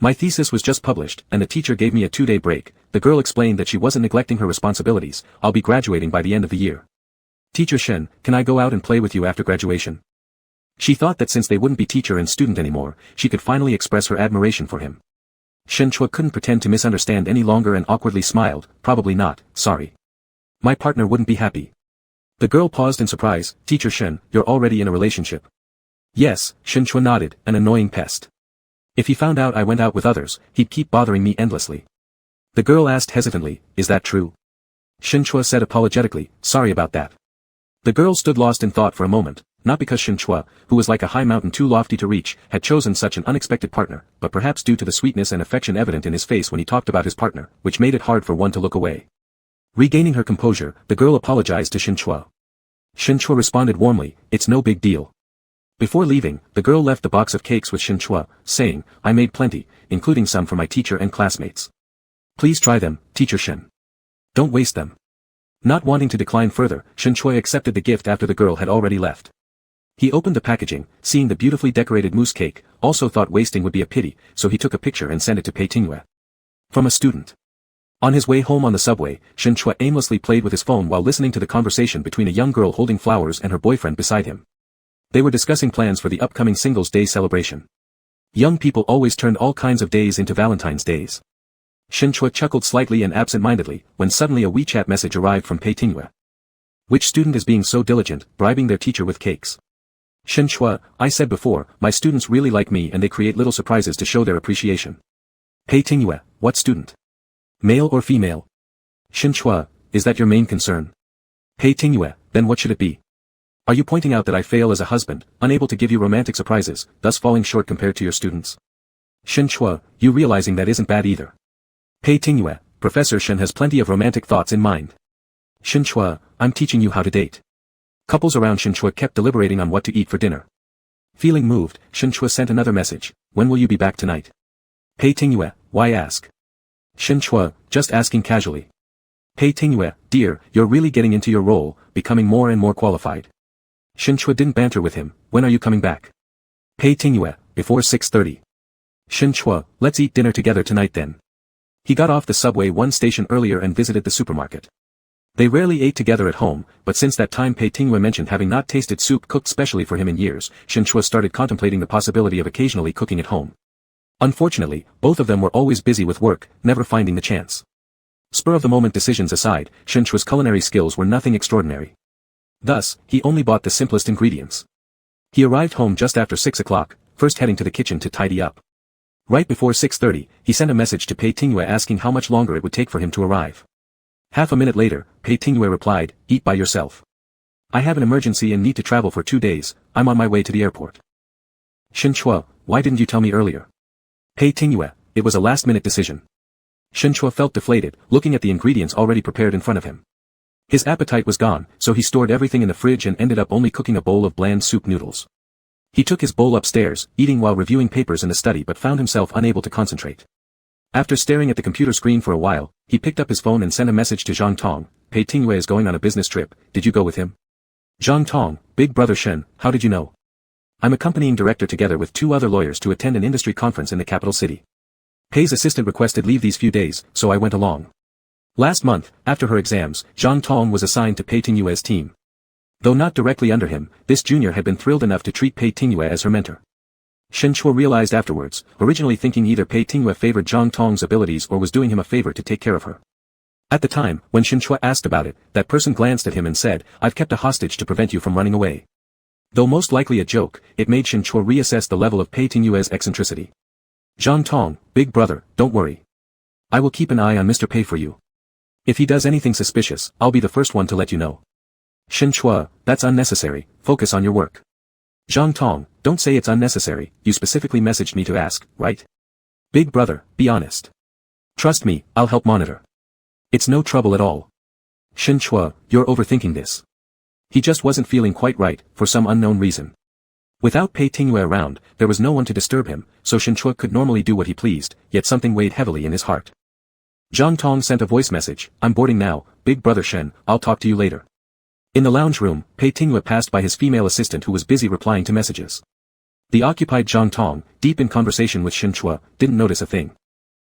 My thesis was just published, and the teacher gave me a 2-day break. The girl explained that she wasn't neglecting her responsibilities. I'll be graduating by the end of the year. Teacher Shen, can I go out and play with you after graduation? She thought that since they wouldn't be teacher and student anymore, she could finally express her admiration for him. Shinchua couldn't pretend to misunderstand any longer and awkwardly smiled. Probably not, sorry. My partner wouldn't be happy. The girl paused in surprise. Teacher Shen, you're already in a relationship. Yes, Shinchua nodded, an annoying pest. If he found out I went out with others, he'd keep bothering me endlessly. The girl asked hesitantly, Is that true? Shinchua said apologetically, Sorry about that. The girl stood lost in thought for a moment, not because Shinchua, who was like a high mountain too lofty to reach, had chosen such an unexpected partner, but perhaps due to the sweetness and affection evident in his face when he talked about his partner, which made it hard for one to look away. Regaining her composure, the girl apologized to Shinchua. Shinchua responded warmly, It's no big deal. Before leaving, the girl left the box of cakes with Shinchua, saying, I made plenty, including some for my teacher and classmates. Please try them, Teacher Shen. Don't waste them. Not wanting to decline further, Shinchua accepted the gift after the girl had already left. He opened the packaging, seeing the beautifully decorated mousse cake, also thought wasting would be a pity, so he took a picture and sent it to Pei Tingyue. From a student. On his way home on the subway, Shen Chua aimlessly played with his phone while listening to the conversation between a young girl holding flowers and her boyfriend beside him. They were discussing plans for the upcoming Singles' Day celebration. Young people always turned all kinds of days into Valentine's days. Shen Chua chuckled slightly and absent-mindedly, when suddenly a WeChat message arrived from Pei Tingyue. Which student is being so diligent, bribing their teacher with cakes? Shen Chua, I said before, my students really like me and they create little surprises to show their appreciation. Pei Tingyue, what student? Male or female? Shen Chua, is that your main concern? Pei Tingyue, then what should it be? Are you pointing out that I fail as a husband, unable to give you romantic surprises, thus falling short compared to your students? Shen Chua, you realizing that isn't bad either. Pei Tingyue, Professor Shen has plenty of romantic thoughts in mind. Shen Chua, I'm teaching you how to date. Couples around Shen Chua kept deliberating on what to eat for dinner. Feeling moved, Shen Chua sent another message, when will you be back tonight? Pei Tingyue, why ask? Shen Chua, just asking casually. Pei Tingyue, dear, you're really getting into your role, becoming more and more qualified. Shen Chua didn't banter with him, when are you coming back? Pei Tingyue, before 6:30. Shen Chua, let's eat dinner together tonight then. He got off the subway one station earlier and visited the supermarket. They rarely ate together at home, but since that time Pei Tingyue mentioned having not tasted soup cooked specially for him in years, Shen Chua started contemplating the possibility of occasionally cooking at home. Unfortunately, both of them were always busy with work, never finding the chance. Spur-of-the-moment decisions aside, Shen Chua's culinary skills were nothing extraordinary. Thus, he only bought the simplest ingredients. He arrived home just after 6 o'clock, first heading to the kitchen to tidy up. Right before 6:30, he sent a message to Pei Tingyue asking how much longer it would take for him to arrive. Half a minute later, Pei Tingyue replied, eat by yourself. I have an emergency and need to travel for 2 days, I'm on my way to the airport. Shen Chua, why didn't you tell me earlier? Pei Tingyue, it was a last-minute decision. Shen Chua felt deflated, looking at the ingredients already prepared in front of him. His appetite was gone, so he stored everything in the fridge and ended up only cooking a bowl of bland soup noodles. He took his bowl upstairs, eating while reviewing papers in the study but found himself unable to concentrate. After staring at the computer screen for a while, he picked up his phone and sent a message to Zhang Tong, Pei Tingyue is going on a business trip, did you go with him? Zhang Tong, big brother Shen, how did you know? I'm accompanying director together with 2 other lawyers to attend an industry conference in the capital city. Pei's assistant requested leave these few days, so I went along. Last month, after her exams, Zhang Tong was assigned to Pei Tingyue's team. Though not directly under him, this junior had been thrilled enough to treat Pei Tingyue as her mentor. Shen Chua realized afterwards, originally thinking either Pei Tingyue favored Zhang Tong's abilities or was doing him a favor to take care of her. At the time, when Shen Chua asked about it, that person glanced at him and said, I've kept a hostage to prevent you from running away. Though most likely a joke, it made Shen Chua reassess the level of Pei Tingyue's eccentricity. Zhang Tong, big brother, don't worry. I will keep an eye on Mr. Pei for you. If he does anything suspicious, I'll be the first one to let you know. Shen Chua, that's unnecessary, focus on your work. Zhang Tong, don't say it's unnecessary, you specifically messaged me to ask, right? Big brother, be honest. Trust me, I'll help monitor. It's no trouble at all. Shen Chua, you're overthinking this. He just wasn't feeling quite right, for some unknown reason. Without Pei Tingyue around, there was no one to disturb him, so Shen Chua could normally do what he pleased, yet something weighed heavily in his heart. Zhang Tong sent a voice message, I'm boarding now, big brother Shen, I'll talk to you later. In the lounge room, Pei Tingyue passed by his female assistant who was busy replying to messages. The occupied Zhang Tong, deep in conversation with Shen Chua, didn't notice a thing.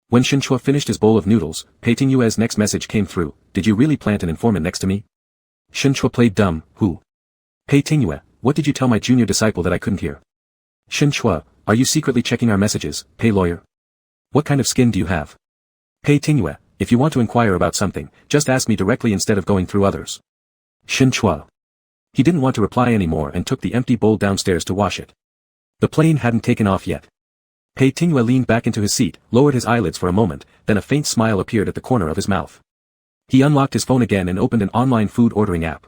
When Shen Chua finished his bowl of noodles, Pei Tingyue's next message came through, did you really plant an informant next to me? Shen Chua played dumb, who? Pei Tingyue, what did you tell my junior disciple that I couldn't hear? Shen Chua, are you secretly checking our messages, Pei lawyer? What kind of skin do you have? Pei Tingyue, if you want to inquire about something, just ask me directly instead of going through others. Shen Chua. He didn't want to reply anymore and took the empty bowl downstairs to wash it. The plane hadn't taken off yet. Pei Tingyue leaned back into his seat, lowered his eyelids for a moment, then a faint smile appeared at the corner of his mouth. He unlocked his phone again and opened an online food ordering app.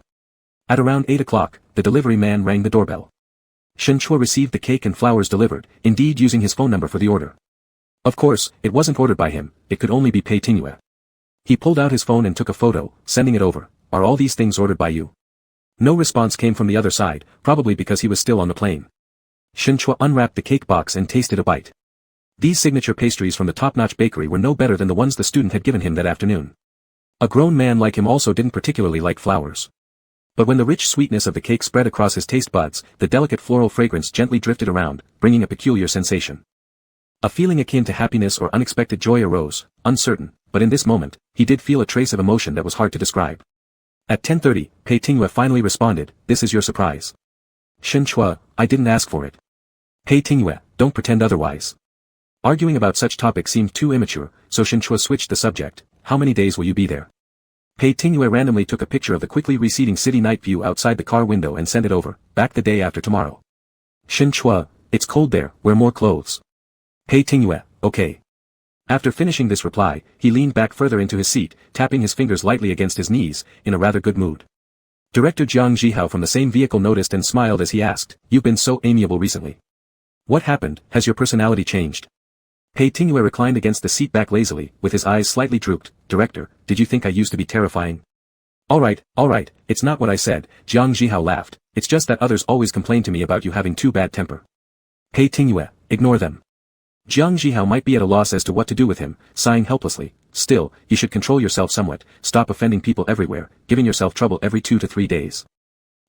At around 8 o'clock, the delivery man rang the doorbell. Shen Chua received the cake and flowers delivered, indeed using his phone number for the order. Of course, it wasn't ordered by him, it could only be Pei Tingyue. He pulled out his phone and took a photo, sending it over. Are all these things ordered by you? No response came from the other side, probably because he was still on the plane. Shen Chua unwrapped the cake box and tasted a bite. These signature pastries from the top-notch bakery were no better than the ones the student had given him that afternoon. A grown man like him also didn't particularly like flowers. But when the rich sweetness of the cake spread across his taste buds, the delicate floral fragrance gently drifted around, bringing a peculiar sensation. A feeling akin to happiness or unexpected joy arose, uncertain, but in this moment, he did feel a trace of emotion that was hard to describe. At 10:30, Pei Tingyue finally responded, "This is your surprise." Shen Chua, I didn't ask for it. Pei Tingyue, don't pretend otherwise. Arguing about such topics seemed too immature, so Shen Chua switched the subject. How many days will you be there? Pei Tingyue randomly took a picture of the quickly receding city night view outside the car window and sent it over, back the day after tomorrow. Shen Chua, it's cold there, wear more clothes. Pei Tingyue, okay. After finishing this reply, he leaned back further into his seat, tapping his fingers lightly against his knees, in a rather good mood. Director Jiang Zhihao from the same vehicle noticed and smiled as he asked, "You've been so amiable recently. What happened, has your personality changed?" Pei Tingyue reclined against the seat back lazily, with his eyes slightly drooped. "Director, did you think I used to be terrifying?" Alright, it's not what I said," Jiang Zhihao laughed, "it's just that others always complain to me about you having too bad temper." Pei Tingyue, ignore them. Jiang Zhihao might be at a loss as to what to do with him, sighing helplessly. Still, you should control yourself somewhat, stop offending people everywhere, giving yourself trouble every 2 to 3 days.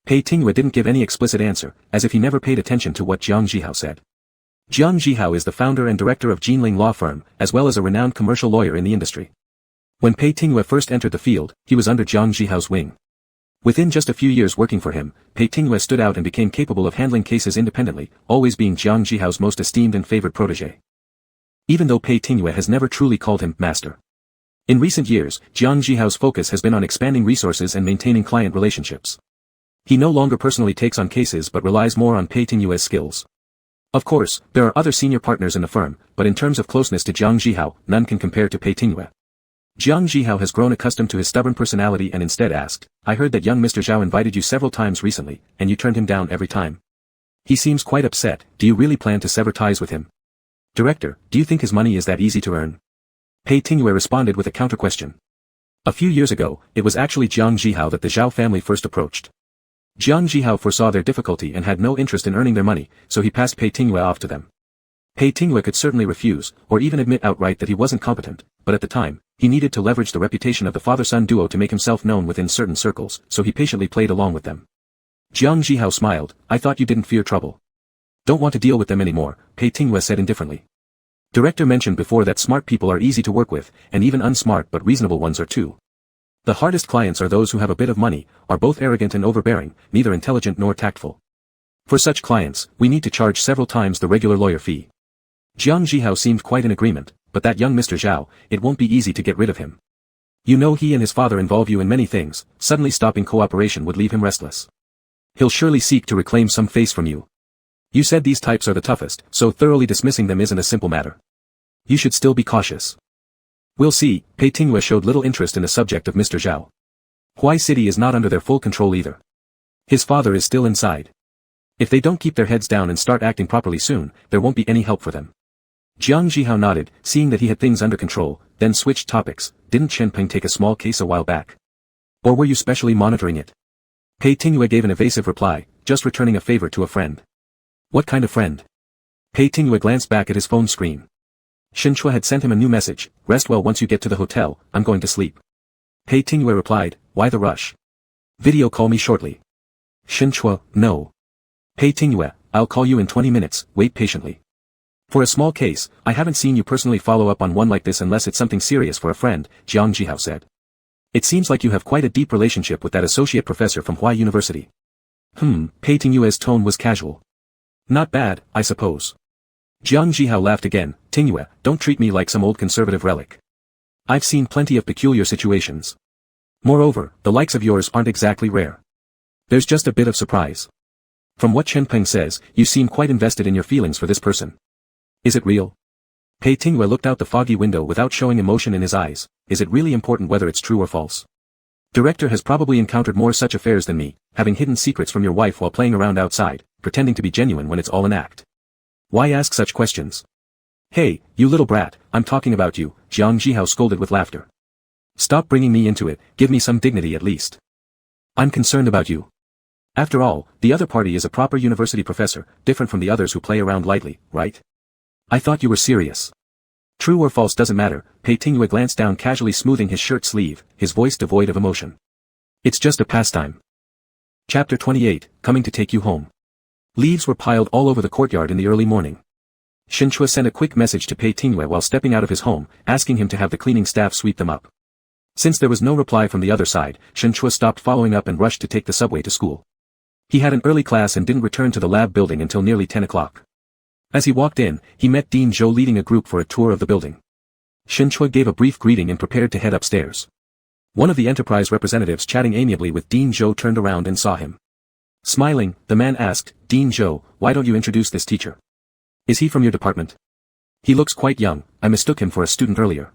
Pei Tingyue didn't give any explicit answer, as if he never paid attention to what Jiang Zhihao said. Jiang Zhihao is the founder and director of Jinling Law Firm, as well as a renowned commercial lawyer in the industry. When Pei Tingyue first entered the field, he was under Jiang Zhihao's wing. Within just a few years working for him, Pei Tingyue stood out and became capable of handling cases independently, always being Jiang Zhihao's most esteemed and favored protege. Even though Pei Tingyue has never truly called him master. In recent years, Jiang Zhihao's focus has been on expanding resources and maintaining client relationships. He no longer personally takes on cases but relies more on Pei Tingyue's skills. Of course, there are other senior partners in the firm, but in terms of closeness to Jiang Zhihao, none can compare to Pei Tingyue. Jiang Zhihao has grown accustomed to his stubborn personality and instead asked, "I heard that young Mr. Zhao invited you several times recently, and you turned him down every time. He seems quite upset, do you really plan to sever ties with him? Director, do you think his money is that easy to earn?" Pei Tingyue responded with a counter-question. A few years ago, it was actually Jiang Zhihao that the Zhao family first approached. Jiang Zhihao foresaw their difficulty and had no interest in earning their money, so he passed Pei Tingyue off to them. Pei Tingyue could certainly refuse, or even admit outright that he wasn't competent, but at the time, he needed to leverage the reputation of the father-son duo to make himself known within certain circles, so he patiently played along with them. Jiang Zhihao smiled, "I thought you didn't fear trouble." "Don't want to deal with them anymore," Pei Tingyue said indifferently. Director mentioned before that smart people are easy to work with, and even unsmart but reasonable ones are too. The hardest clients are those who have a bit of money, are both arrogant and overbearing, neither intelligent nor tactful. For such clients, we need to charge several times the regular lawyer fee. Jiang Zhihao seemed quite in agreement, but that young Mr. Zhao, it won't be easy to get rid of him. You know he and his father involve you in many things, suddenly stopping cooperation would leave him restless. He'll surely seek to reclaim some face from you. You said these types are the toughest, so thoroughly dismissing them isn't a simple matter. You should still be cautious. We'll see. Pei Tingyue showed little interest in the subject of Mr. Zhao. Huai City is not under their full control either. His father is still inside. If they don't keep their heads down and start acting properly soon, there won't be any help for them. Jiang Zhihao nodded, seeing that he had things under control, then switched topics. Didn't Shenpeng take a small case a while back? Or were you specially monitoring it? Pei Tingyue gave an evasive reply, just returning a favor to a friend. What kind of friend? Pei Tingyue glanced back at his phone screen. Shen Chua had sent him a new message, "Rest well once you get to the hotel, I'm going to sleep." Pei Tingyue replied, "Why the rush? Video call me shortly." Shen Chua, no. Pei Tingyue, I'll call you in 20 minutes, wait patiently. For a small case, I haven't seen you personally follow up on one like this unless it's something serious for a friend, Jiang Zhihao said. It seems like you have quite a deep relationship with that associate professor from Huai University. Pei Tingyue's tone was casual. Not bad, I suppose. Jiang Zhihao laughed again, Tingyue, don't treat me like some old conservative relic. I've seen plenty of peculiar situations. Moreover, the likes of yours aren't exactly rare. There's just a bit of surprise. From what Shenpeng says, you seem quite invested in your feelings for this person. Is it real? Pei Tingyue looked out the foggy window without showing emotion in his eyes. Is it really important whether it's true or false? Director has probably encountered more such affairs than me, having hidden secrets from your wife while playing around outside, pretending to be genuine when it's all an act. Why ask such questions? Hey, you little brat, I'm talking about you, Jiang Zhihao scolded with laughter. Stop bringing me into it, give me some dignity at least. I'm concerned about you. After all, the other party is a proper university professor, different from the others who play around lightly, right? I thought you were serious. True or false doesn't matter, Pei Tingyue glanced down casually smoothing his shirt sleeve, his voice devoid of emotion. It's just a pastime. Chapter 28, Coming to Take You Home. Leaves were piled all over the courtyard in the early morning. Shinchua sent a quick message to Pei Tingwei while stepping out of his home, asking him to have the cleaning staff sweep them up. Since there was no reply from the other side, Shinchua stopped following up and rushed to take the subway to school. He had an early class and didn't return to the lab building until nearly 10 o'clock. As he walked in, he met Dean Zhou leading a group for a tour of the building. Shinchua gave a brief greeting and prepared to head upstairs. One of the enterprise representatives chatting amiably with Dean Zhou turned around and saw him. Smiling, the man asked, "Dean Zhou, why don't you introduce this teacher? Is he from your department? He looks quite young, I mistook him for a student earlier."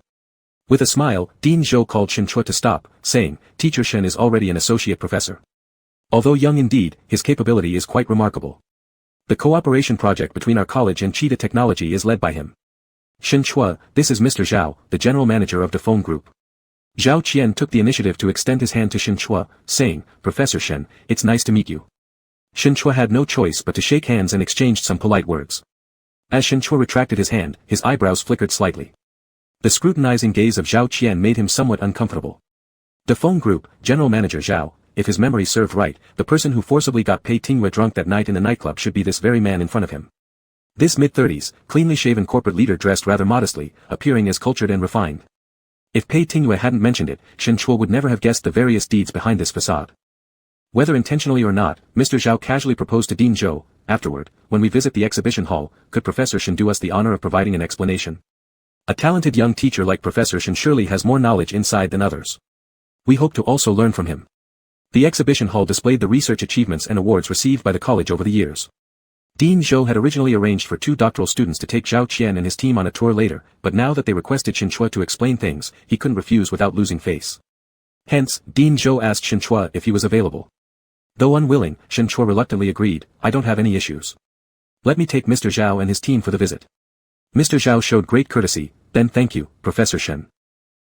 With a smile, Dean Zhou called Shinchua to stop, saying, "Teacher Shen is already an associate professor. Although young indeed, his capability is quite remarkable. The cooperation project between our college and Cheetah Technology is led by him. Shinchua, this is Mr. Zhao, the general manager of the phone group." Zhao Qian took the initiative to extend his hand to Shinchua, saying, "Professor Shen, it's nice to meet you." Shinchua had no choice but to shake hands and exchanged some polite words. As Shinchua retracted his hand, his eyebrows flickered slightly. The scrutinizing gaze of Zhao Qian made him somewhat uncomfortable. The phone group, general manager Zhao, if his memory served right, the person who forcibly got Pei Tingwei drunk that night in the nightclub should be this very man in front of him. This mid-30s, cleanly shaven corporate leader dressed rather modestly, appearing as cultured and refined. If Pei Tingwei hadn't mentioned it, Shinchua would never have guessed the various deeds behind this facade. Whether intentionally or not, Mr. Zhao casually proposed to Dean Zhou, "Afterward, when we visit the exhibition hall, could Professor Shen do us the honor of providing an explanation? A talented young teacher like Professor Shen surely has more knowledge inside than others. We hope to also learn from him." The exhibition hall displayed the research achievements and awards received by the college over the years. Dean Zhou had originally arranged for 2 doctoral students to take Zhao Qian and his team on a tour later, but now that they requested Shinchua to explain things, he couldn't refuse without losing face. Hence, Dean Zhou asked Shinchua if he was available. Though unwilling, Shinchua reluctantly agreed, "I don't have any issues. Let me take Mr. Zhao and his team for the visit." Mr. Zhao showed great courtesy, "Then thank you, Professor Shen."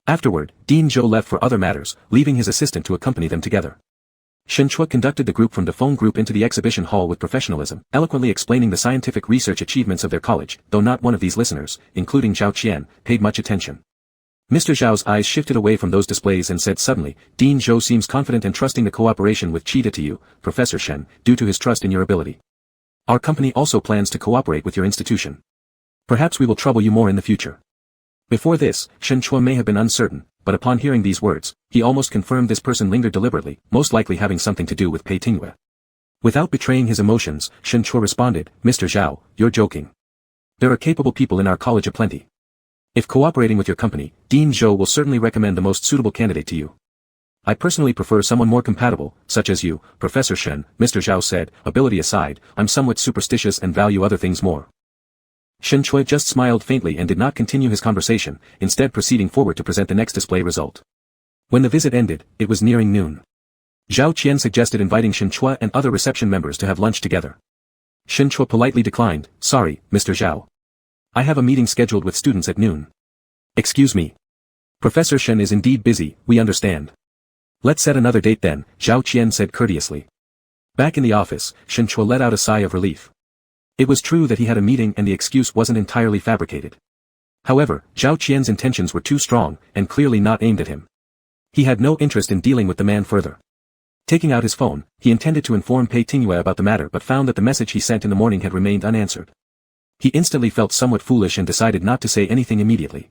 Afterward, Dean Zhou left for other matters, leaving his assistant to accompany them together. Shinchua conducted the group from the phone group into the exhibition hall with professionalism, eloquently explaining the scientific research achievements of their college, though not one of these listeners, including Zhao Qian, paid much attention. Mr. Zhao's eyes shifted away from those displays and said suddenly, "Dean Zhou seems confident and trusting the cooperation with Cheetah to you, Professor Shen, due to his trust in your ability. Our company also plans to cooperate with your institution. Perhaps we will trouble you more in the future." Before this, Shinchua may have been uncertain, but upon hearing these words, he almost confirmed this person lingered deliberately, most likely having something to do with Pei Tingwei. Without betraying his emotions, Shinchua responded, "Mr. Zhao, you're joking. There are capable people in our college aplenty. If cooperating with your company, Dean Zhou will certainly recommend the most suitable candidate to you. I personally prefer someone more compatible, such as you, Professor Shen," Mr. Zhao said. "Ability aside, I'm somewhat superstitious and value other things more." Shinchua just smiled faintly and did not continue his conversation, instead proceeding forward to present the next display result. When the visit ended, it was nearing noon. Zhao Qian suggested inviting Shinchua and other reception members to have lunch together. Shinchua politely declined, "Sorry, Mr. Zhao. I have a meeting scheduled with students at noon." "Excuse me. Professor Shen is indeed busy, we understand. Let's set another date then," Zhao Qian said courteously. Back in the office, Shinchua let out a sigh of relief. It was true that he had a meeting and the excuse wasn't entirely fabricated. However, Zhao Qian's intentions were too strong, and clearly not aimed at him. He had no interest in dealing with the man further. Taking out his phone, he intended to inform Pei Tingwei about the matter but found that the message he sent in the morning had remained unanswered. He instantly felt somewhat foolish and decided not to say anything immediately.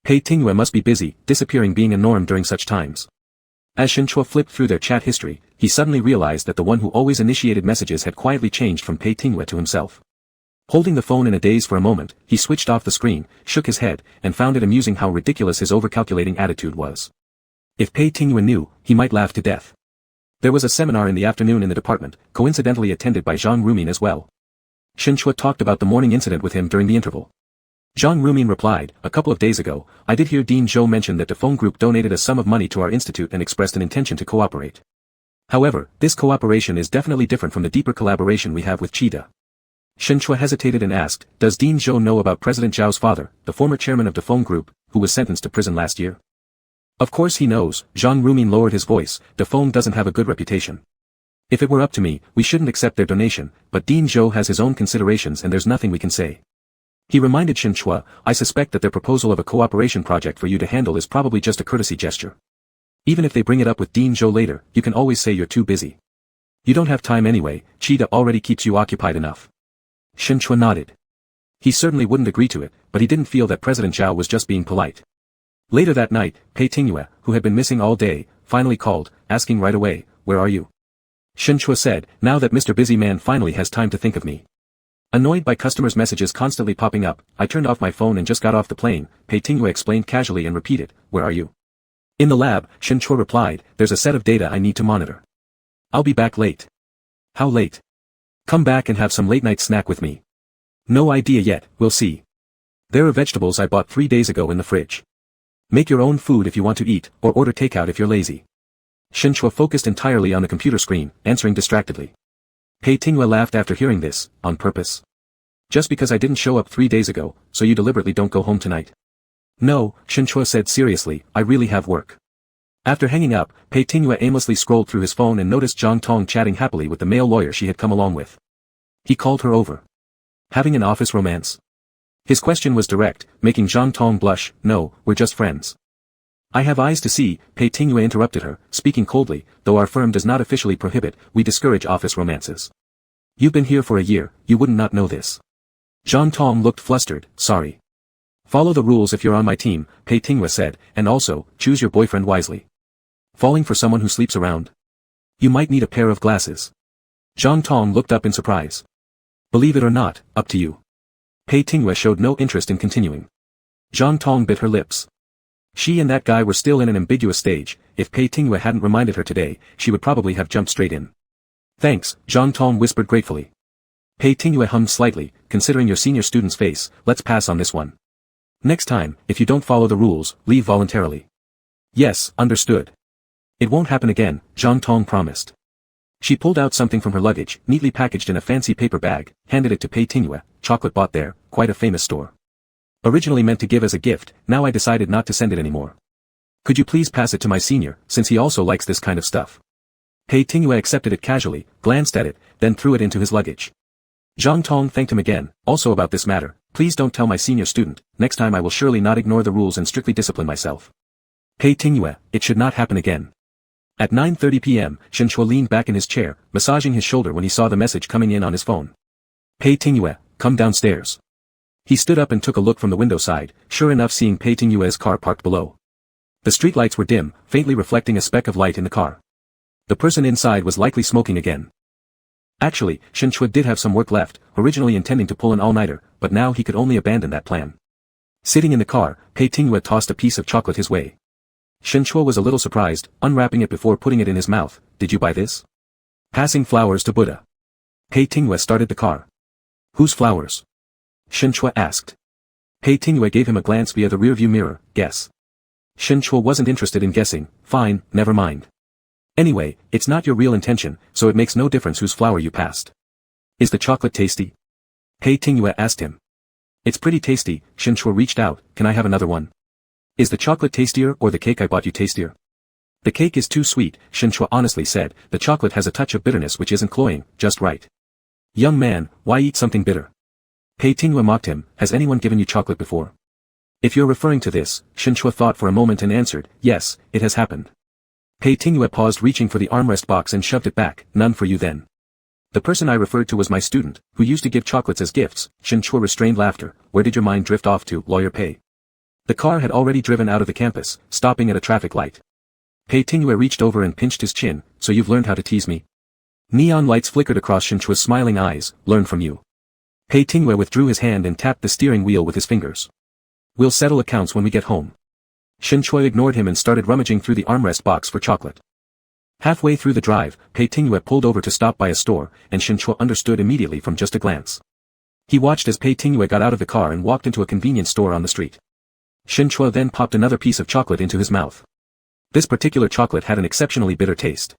Pei Tingwei must be busy, disappearing being a norm during such times. As Shinchua flipped through their chat history, he suddenly realized that the one who always initiated messages had quietly changed from Pei Tingwei to himself. Holding the phone in a daze for a moment, he switched off the screen, shook his head, and found it amusing how ridiculous his overcalculating attitude was. If Pei Tingwei knew, he might laugh to death. There was a seminar in the afternoon in the department, coincidentally attended by Zhang Rumin as well. Shinchua talked about the morning incident with him during the interval. Zhang Rumin replied, "A couple of days ago, I did hear Dean Zhou mention that the phone group donated a sum of money to our institute and expressed an intention to cooperate. However, this cooperation is definitely different from the deeper collaboration we have with Cheetah." Shinchua hesitated and asked, "Does Dean Zhou know about President Zhao's father, the former chairman of the phone group, who was sentenced to prison last year?" "Of course he knows," Zhang Rumin lowered his voice, "the phone doesn't have a good reputation. If it were up to me, we shouldn't accept their donation, but Dean Zhou has his own considerations and there's nothing we can say." He reminded Shinchua, "I suspect that their proposal of a cooperation project for you to handle is probably just a courtesy gesture. Even if they bring it up with Dean Zhou later, you can always say you're too busy." You don't have time anyway, Cheetah already keeps you occupied enough. Shen Chua nodded. He certainly wouldn't agree to it, but he didn't feel that President Zhao was just being polite. Later that night, Pei Tingyue, who had been missing all day, finally called, asking right away, "Where are you?" Shen Chua said, "Now that Mr. Busy Man finally has time to think of me." Annoyed by customers' messages constantly popping up, "I turned off my phone and just got off the plane," Pei Tingyue explained casually and repeated, "Where are you?" "In the lab," Shen Chua replied, "there's a set of data I need to monitor. I'll be back late." "How late?" "Come back and have some late-night snack with me." "No idea yet, we'll see. There are vegetables I bought 3 days ago in the fridge. Make your own food if you want to eat, or order takeout if you're lazy." Shen Chua focused entirely on the computer screen, answering distractedly. Pei Tingyue laughed after hearing this, "On purpose? Just because I didn't show up 3 days ago, so you deliberately don't go home tonight?" "No," Shen Chua said seriously, "I really have work." After hanging up, Pei Tingyue aimlessly scrolled through his phone and noticed Zhang Tong chatting happily with the male lawyer she had come along with. He called her over. "Having an office romance?" His question was direct, making Zhang Tong blush. "No, we're just friends." "I have eyes to see," Pei Tingyue interrupted her, speaking coldly, "though our firm does not officially prohibit, we discourage office romances. You've been here for a year, you wouldn't not know this." Zhang Tong looked flustered, "Sorry. Follow the rules if you're on my team," Pei Tingyue said, "and also, choose your boyfriend wisely. Falling for someone who sleeps around? You might need a pair of glasses." Zhang Tong looked up in surprise. "Believe it or not, up to you." Pei Tingyue showed no interest in continuing. Zhang Tong bit her lips. She and that guy were still in an ambiguous stage. If Pei Tingyue hadn't reminded her today, she would probably have jumped straight in. "Thanks," Zhang Tong whispered gratefully. Pei Tingyue hummed slightly, "Considering your senior student's face, let's pass on this one. Next time, if you don't follow the rules, leave voluntarily." "Yes, understood. It won't happen again," Zhang Tong promised. She pulled out something from her luggage, neatly packaged in a fancy paper bag, handed it to Pei Tingyue. "Chocolate bought there, quite a famous store. Originally meant to give as a gift, now I decided not to send it anymore. Could you please pass it to my senior, since he also likes this kind of stuff?" Pei Tingyue accepted it casually, glanced at it, then threw it into his luggage. Zhang Tong thanked him again, "Also about this matter, please don't tell my senior student, next time I will surely not ignore the rules and strictly discipline myself." Pei Tingyue, "It should not happen again." At 9:30 p.m., Shen Chua leaned back in his chair, massaging his shoulder when he saw the message coming in on his phone. "Pei Tingyue, come downstairs." He stood up and took a look from the window side, sure enough seeing Pei Tingyue's car parked below. The streetlights were dim, faintly reflecting a speck of light in the car. The person inside was likely smoking again. Actually, Shen Chua did have some work left, originally intending to pull an all-nighter, but now he could only abandon that plan. Sitting in the car, Pei Tingyue tossed a piece of chocolate his way. Shen Chua was a little surprised, unwrapping it before putting it in his mouth. "Did you buy this?" "Passing flowers to Buddha." Pei Tingyue started the car. "Whose flowers?" Shen Chua asked. Pei Tingyue gave him a glance via the rearview mirror. "Guess." Shen Chua wasn't interested in guessing. "Fine, never mind. Anyway, it's not your real intention, so it makes no difference whose flower you passed." "Is the chocolate tasty?" Pei Tingyue asked him. "It's pretty tasty." Shen Chua reached out. "Can I have another one?" "Is the chocolate tastier or the cake I bought you tastier?" "The cake is too sweet," Shen Chua honestly said. "The chocolate has a touch of bitterness which isn't cloying, just right." "Young man, why eat something bitter?" Pei Tingyue mocked him. "Has anyone given you chocolate before?" "If you're referring to this," Shen Chua thought for a moment and answered, "Yes, it has happened." Pei Tingyue paused, reaching for the armrest box and shoved it back. "None for you then." "The person I referred to was my student, who used to give chocolates as gifts." Shen Chua restrained laughter. "Where did your mind drift off to, Lawyer Pei?" The car had already driven out of the campus, stopping at a traffic light. Pei Tingyue reached over and pinched his chin. "So you've learned how to tease me?" Neon lights flickered across Shen Chua's smiling eyes. "Learn from you." Pei Tingyue withdrew his hand and tapped the steering wheel with his fingers. "We'll settle accounts when we get home." Shen Chua ignored him and started rummaging through the armrest box for chocolate. Halfway through the drive, Pei Tingyue pulled over to stop by a store, and Shen Chua understood immediately from just a glance. He watched as Pei Tingyue got out of the car and walked into a convenience store on the street. Shen Chua then popped another piece of chocolate into his mouth. This particular chocolate had an exceptionally bitter taste.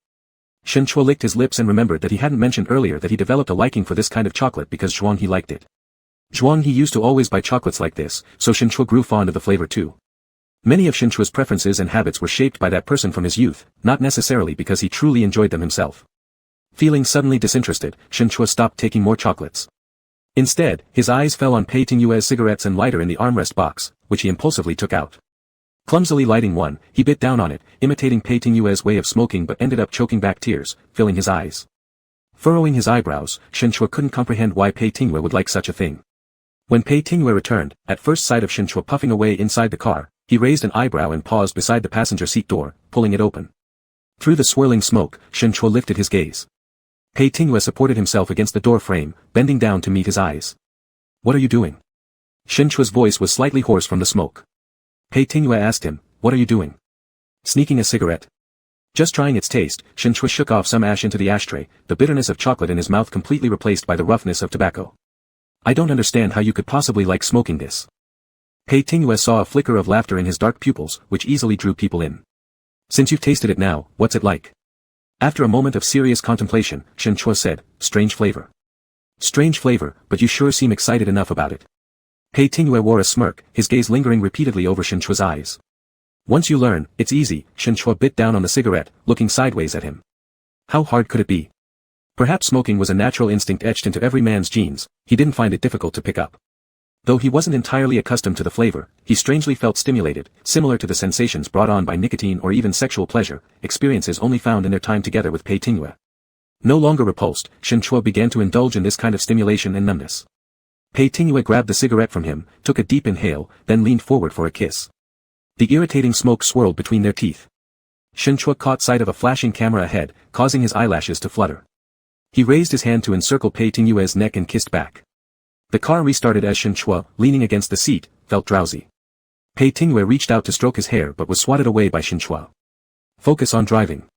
Shen Chua licked his lips and remembered that he hadn't mentioned earlier that he developed a liking for this kind of chocolate because Zhuang He liked it. Zhuang He used to always buy chocolates like this, so Shen Chua grew fond of the flavor too. Many of Shen Chua's preferences and habits were shaped by that person from his youth, not necessarily because he truly enjoyed them himself. Feeling suddenly disinterested, Shen Chua stopped taking more chocolates. Instead, his eyes fell on Pei Tingyue's cigarettes and lighter in the armrest box, which he impulsively took out. Clumsily lighting one, he bit down on it, imitating Pei Tingyue's way of smoking but ended up choking back tears, filling his eyes. Furrowing his eyebrows, Shinchua couldn't comprehend why Pei Tingwei would like such a thing. When Pei Tingwei returned, at first sight of Shinchua puffing away inside the car, he raised an eyebrow and paused beside the passenger seat door, pulling it open. Through the swirling smoke, Shinchua lifted his gaze. Pei Tingwei supported himself against the door frame, bending down to meet his eyes. "What are you doing?" Shinchua's voice was slightly hoarse from the smoke. Pei Tingwei asked him, "What are you doing?" "Sneaking a cigarette." Just trying its taste, Shinchua shook off some ash into the ashtray, the bitterness of chocolate in his mouth completely replaced by the roughness of tobacco. "I don't understand how you could possibly like smoking this." Pei Tingwei saw a flicker of laughter in his dark pupils, which easily drew people in. "Since you've tasted it now, what's it like?" After a moment of serious contemplation, Shinchua said, "Strange flavor." "Strange flavor, but you sure seem excited enough about it." Pei Tingwei wore a smirk, his gaze lingering repeatedly over Shinchua's eyes. "Once you learn, it's easy." Shinchua bit down on the cigarette, looking sideways at him. How hard could it be? Perhaps smoking was a natural instinct etched into every man's genes, he didn't find it difficult to pick up. Though he wasn't entirely accustomed to the flavor, he strangely felt stimulated, similar to the sensations brought on by nicotine or even sexual pleasure, experiences only found in their time together with Pei Tingwei. No longer repulsed, Shinchua began to indulge in this kind of stimulation and numbness. Pei Tingwei grabbed the cigarette from him, took a deep inhale, then leaned forward for a kiss. The irritating smoke swirled between their teeth. Shinchua caught sight of a flashing camera ahead, causing his eyelashes to flutter. He raised his hand to encircle Pei Tingwei's neck and kissed back. The car restarted as Shinchua, leaning against the seat, felt drowsy. Pei Tingwei reached out to stroke his hair but was swatted away by Shinchua. "Focus on driving.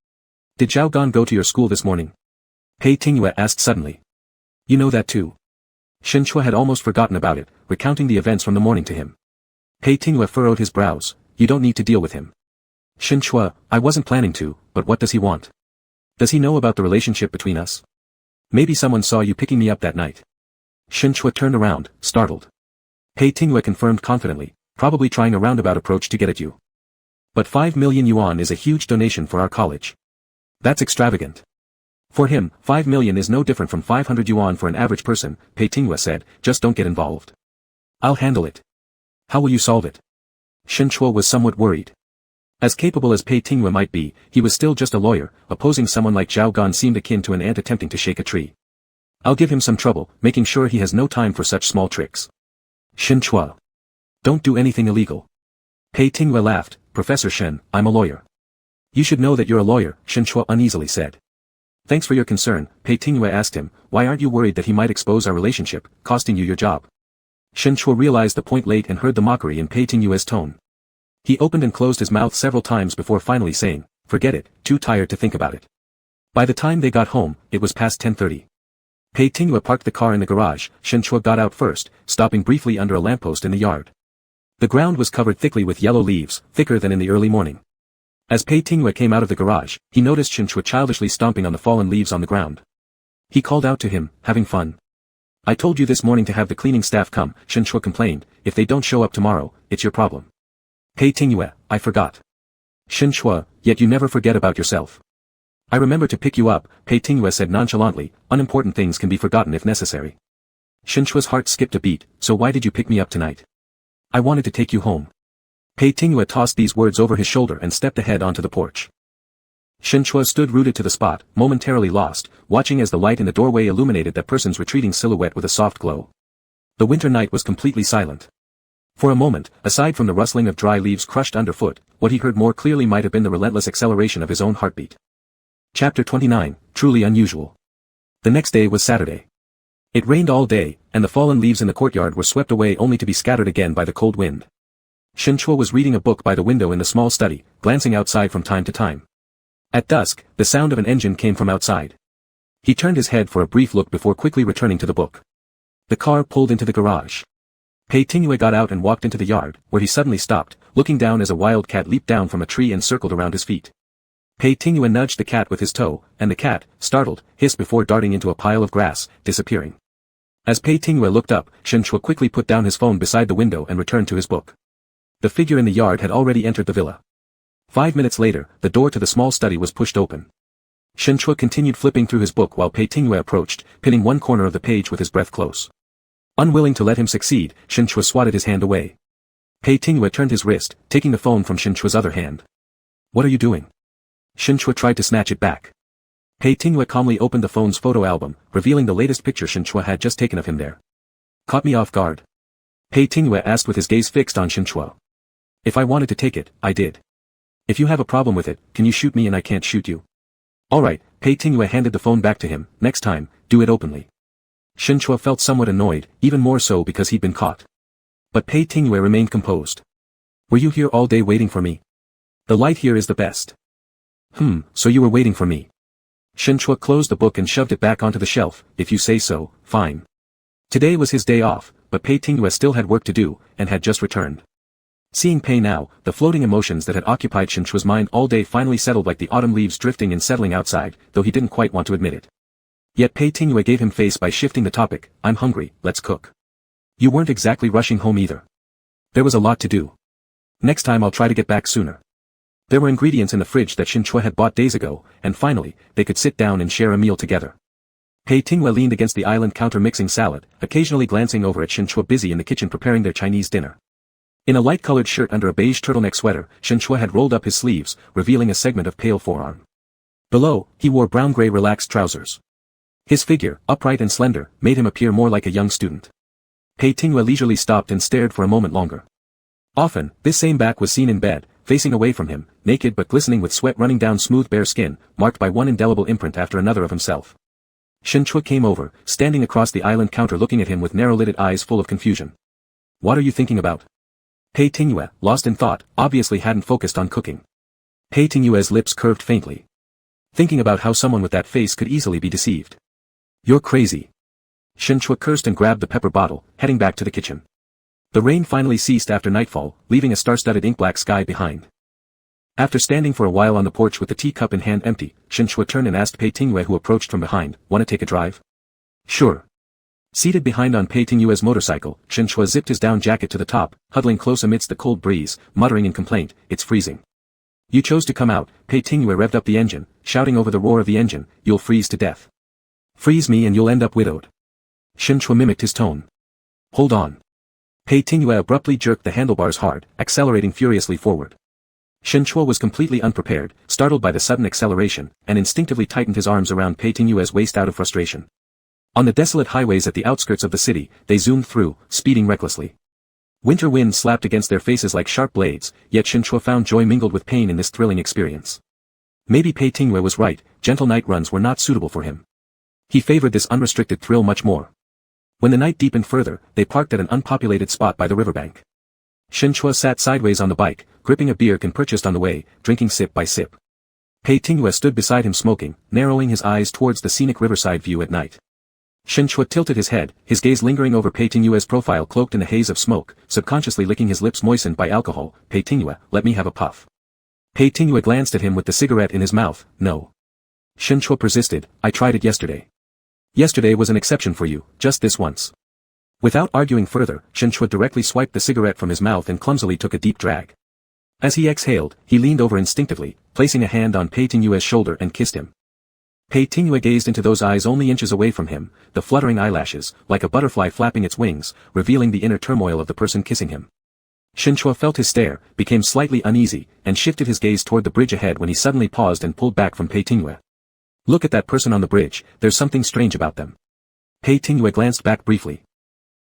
Did Zhao Gan go to your school this morning?" Pei Tingwei asked suddenly. "You know that too?" Shinchua had almost forgotten about it, recounting the events from the morning to him. Pei Tingwei furrowed his brows. "You don't need to deal with him." "Shinchua, I wasn't planning to, but what does he want? Does he know about the relationship between us? Maybe someone saw you picking me up that night." Shinchua turned around, startled. Pei Tingwei confirmed confidently, "Probably trying a roundabout approach to get at you. But 5 million yuan is a huge donation for our college. That's extravagant." "For him, 5 million is no different from 500 yuan for an average person," Pei Tingwei said, "just don't get involved. I'll handle it." "How will you solve it?" Shinchua was somewhat worried. As capable as Pei Tingwei might be, he was still just a lawyer, opposing someone like Zhao Gan seemed akin to an ant attempting to shake a tree. "I'll give him some trouble, making sure he has no time for such small tricks." "Shinchua. Don't do anything illegal." Pei Tingwei laughed, "Professor Shen, I'm a lawyer." "You should know that you're a lawyer," Shinchua uneasily said. "Thanks for your concern," Pei Tingwei asked him, "why aren't you worried that he might expose our relationship, costing you your job?" Shinchua realized the point late and heard the mockery in Pei Tingwei's tone. He opened and closed his mouth several times before finally saying, "Forget it, too tired to think about it." By the time they got home, it was past 10:30. Pei Tingwei parked the car in the garage, Shinchua got out first, stopping briefly under a lamppost in the yard. The ground was covered thickly with yellow leaves, thicker than in the early morning. As Pei Tingwei came out of the garage, he noticed Shinchua childishly stomping on the fallen leaves on the ground. He called out to him, "Having fun?" "I told you this morning to have the cleaning staff come," Shinchua complained, "if they don't show up tomorrow, it's your problem." Pei Tingwei, "I forgot." Shinchua, "Yet you never forget about yourself." "I remember to pick you up," Pei Tingwei said nonchalantly, "unimportant things can be forgotten if necessary." Shinchua's heart skipped a beat, "So why did you pick me up tonight?" "I wanted to take you home." Pei Tingwei tossed these words over his shoulder and stepped ahead onto the porch. Shinchua stood rooted to the spot, momentarily lost, watching as the light in the doorway illuminated that person's retreating silhouette with a soft glow. The winter night was completely silent. For a moment, aside from the rustling of dry leaves crushed underfoot, what he heard more clearly might have been the relentless acceleration of his own heartbeat. Chapter 29, Truly Unusual. The next day was Saturday. It rained all day, and the fallen leaves in the courtyard were swept away only to be scattered again by the cold wind. Shinchua was reading a book by the window in the small study, glancing outside from time to time. At dusk, the sound of an engine came from outside. He turned his head for a brief look before quickly returning to the book. The car pulled into the garage. Pei Tingwei got out and walked into the yard, where he suddenly stopped, looking down as a wild cat leaped down from a tree and circled around his feet. Pei Tingwei nudged the cat with his toe, and the cat, startled, hissed before darting into a pile of grass, disappearing. As Pei Tingwei looked up, Shinchua quickly put down his phone beside the window and returned to his book. The figure in the yard had already entered the villa. 5 minutes later, the door to the small study was pushed open. Shinchua continued flipping through his book while Pei Tingwei approached, pinning one corner of the page with his breath close. Unwilling to let him succeed, Shinchua swatted his hand away. Pei Tingwei turned his wrist, taking the phone from Shinchua's other hand. "What are you doing?" Shinchua tried to snatch it back. Pei Tingyue calmly opened the phone's photo album, revealing the latest picture Shen Chua had just taken of him there. Caught me off guard? Pei Tingyue asked with his gaze fixed on Shen Chua. If I wanted to take it, I did. If you have a problem with it, can you shoot me and I can't shoot you? Alright, Pei Tingyue handed the phone back to him. Next time, do it openly. Shen Chua felt somewhat annoyed, even more so because he'd been caught. But Pei Tingyue remained composed. Were you here all day waiting for me? The light here is the best. So you were waiting for me. Shen Chua closed the book and shoved it back onto the shelf. If you say so, fine. Today was his day off, but Pei Tingyue still had work to do, and had just returned. Seeing Pei now, the floating emotions that had occupied Shen Chua's mind all day finally settled like the autumn leaves drifting and settling outside, though he didn't quite want to admit it. Yet Pei Tingyue gave him face by shifting the topic. I'm hungry, let's cook. You weren't exactly rushing home either. There was a lot to do. Next time I'll try to get back sooner. There were ingredients in the fridge that Shen Chua had bought days ago, and finally, they could sit down and share a meal together. Pei Tingyue leaned against the island counter mixing salad, occasionally glancing over at Shen Chua busy in the kitchen preparing their Chinese dinner. In a light-colored shirt under a beige turtleneck sweater, Shen Chua had rolled up his sleeves, revealing a segment of pale forearm. Below, he wore brown-gray relaxed trousers. His figure, upright and slender, made him appear more like a young student. Pei Tingyue leisurely stopped and stared for a moment longer. Often, this same back was seen in bed, facing away from him, naked but glistening with sweat running down smooth bare skin, marked by one indelible imprint after another of himself. Shen Chua came over, standing across the island counter looking at him with narrow-lidded eyes full of confusion. What are you thinking about? Pei Tingyue, lost in thought, obviously hadn't focused on cooking. Pei Tingyue's lips curved faintly. Thinking about how someone with that face could easily be deceived. You're crazy. Shen Chua cursed and grabbed the pepper bottle, heading back to the kitchen. The rain finally ceased after nightfall, leaving a star-studded ink-black sky behind. After standing for a while on the porch with the teacup in hand empty, Shen Chua turned and asked Pei Tingyue who approached from behind, "Want to take a drive?" "Sure." Seated behind on Pei Tingyue's motorcycle, Shen Chua zipped his down jacket to the top, huddling close amidst the cold breeze, muttering in complaint, "It's freezing." "You chose to come out." Pei Tingyue revved up the engine, shouting over the roar of the engine, "You'll freeze to death. Freeze me and you'll end up widowed." Shen Chua mimicked his tone. "Hold on." Pei Tingyue abruptly jerked the handlebars hard, accelerating furiously forward. Shen Chua was completely unprepared, startled by the sudden acceleration, and instinctively tightened his arms around Pei Tingyue's waist out of frustration. On the desolate highways at the outskirts of the city, they zoomed through, speeding recklessly. Winter winds slapped against their faces like sharp blades, yet Shen Chua found joy mingled with pain in this thrilling experience. Maybe Pei Tingyue was right, gentle night runs were not suitable for him. He favored this unrestricted thrill much more. When the night deepened further, they parked at an unpopulated spot by the riverbank. Shen Chua sat sideways on the bike, gripping a beer can purchased on the way, drinking sip by sip. Pei Tingyue stood beside him smoking, narrowing his eyes towards the scenic riverside view at night. Shen Chua tilted his head, his gaze lingering over Pei Tingyue's profile cloaked in a haze of smoke, subconsciously licking his lips moistened by alcohol. "Pei Tingyue, let me have a puff." Pei Tingyue glanced at him with the cigarette in his mouth. "No." Shen Chua persisted, "I tried it yesterday." "Yesterday was an exception for you, just this once." Without arguing further, Shen Chua directly swiped the cigarette from his mouth and clumsily took a deep drag. As he exhaled, he leaned over instinctively, placing a hand on Pei Tingyue's shoulder and kissed him. Pei Tingyue gazed into those eyes only inches away from him, the fluttering eyelashes, like a butterfly flapping its wings, revealing the inner turmoil of the person kissing him. Shen Chua felt his stare, became slightly uneasy, and shifted his gaze toward the bridge ahead when he suddenly paused and pulled back from Pei Tingyue. "Look at that person on the bridge, there's something strange about them." Pei Tingyue glanced back briefly.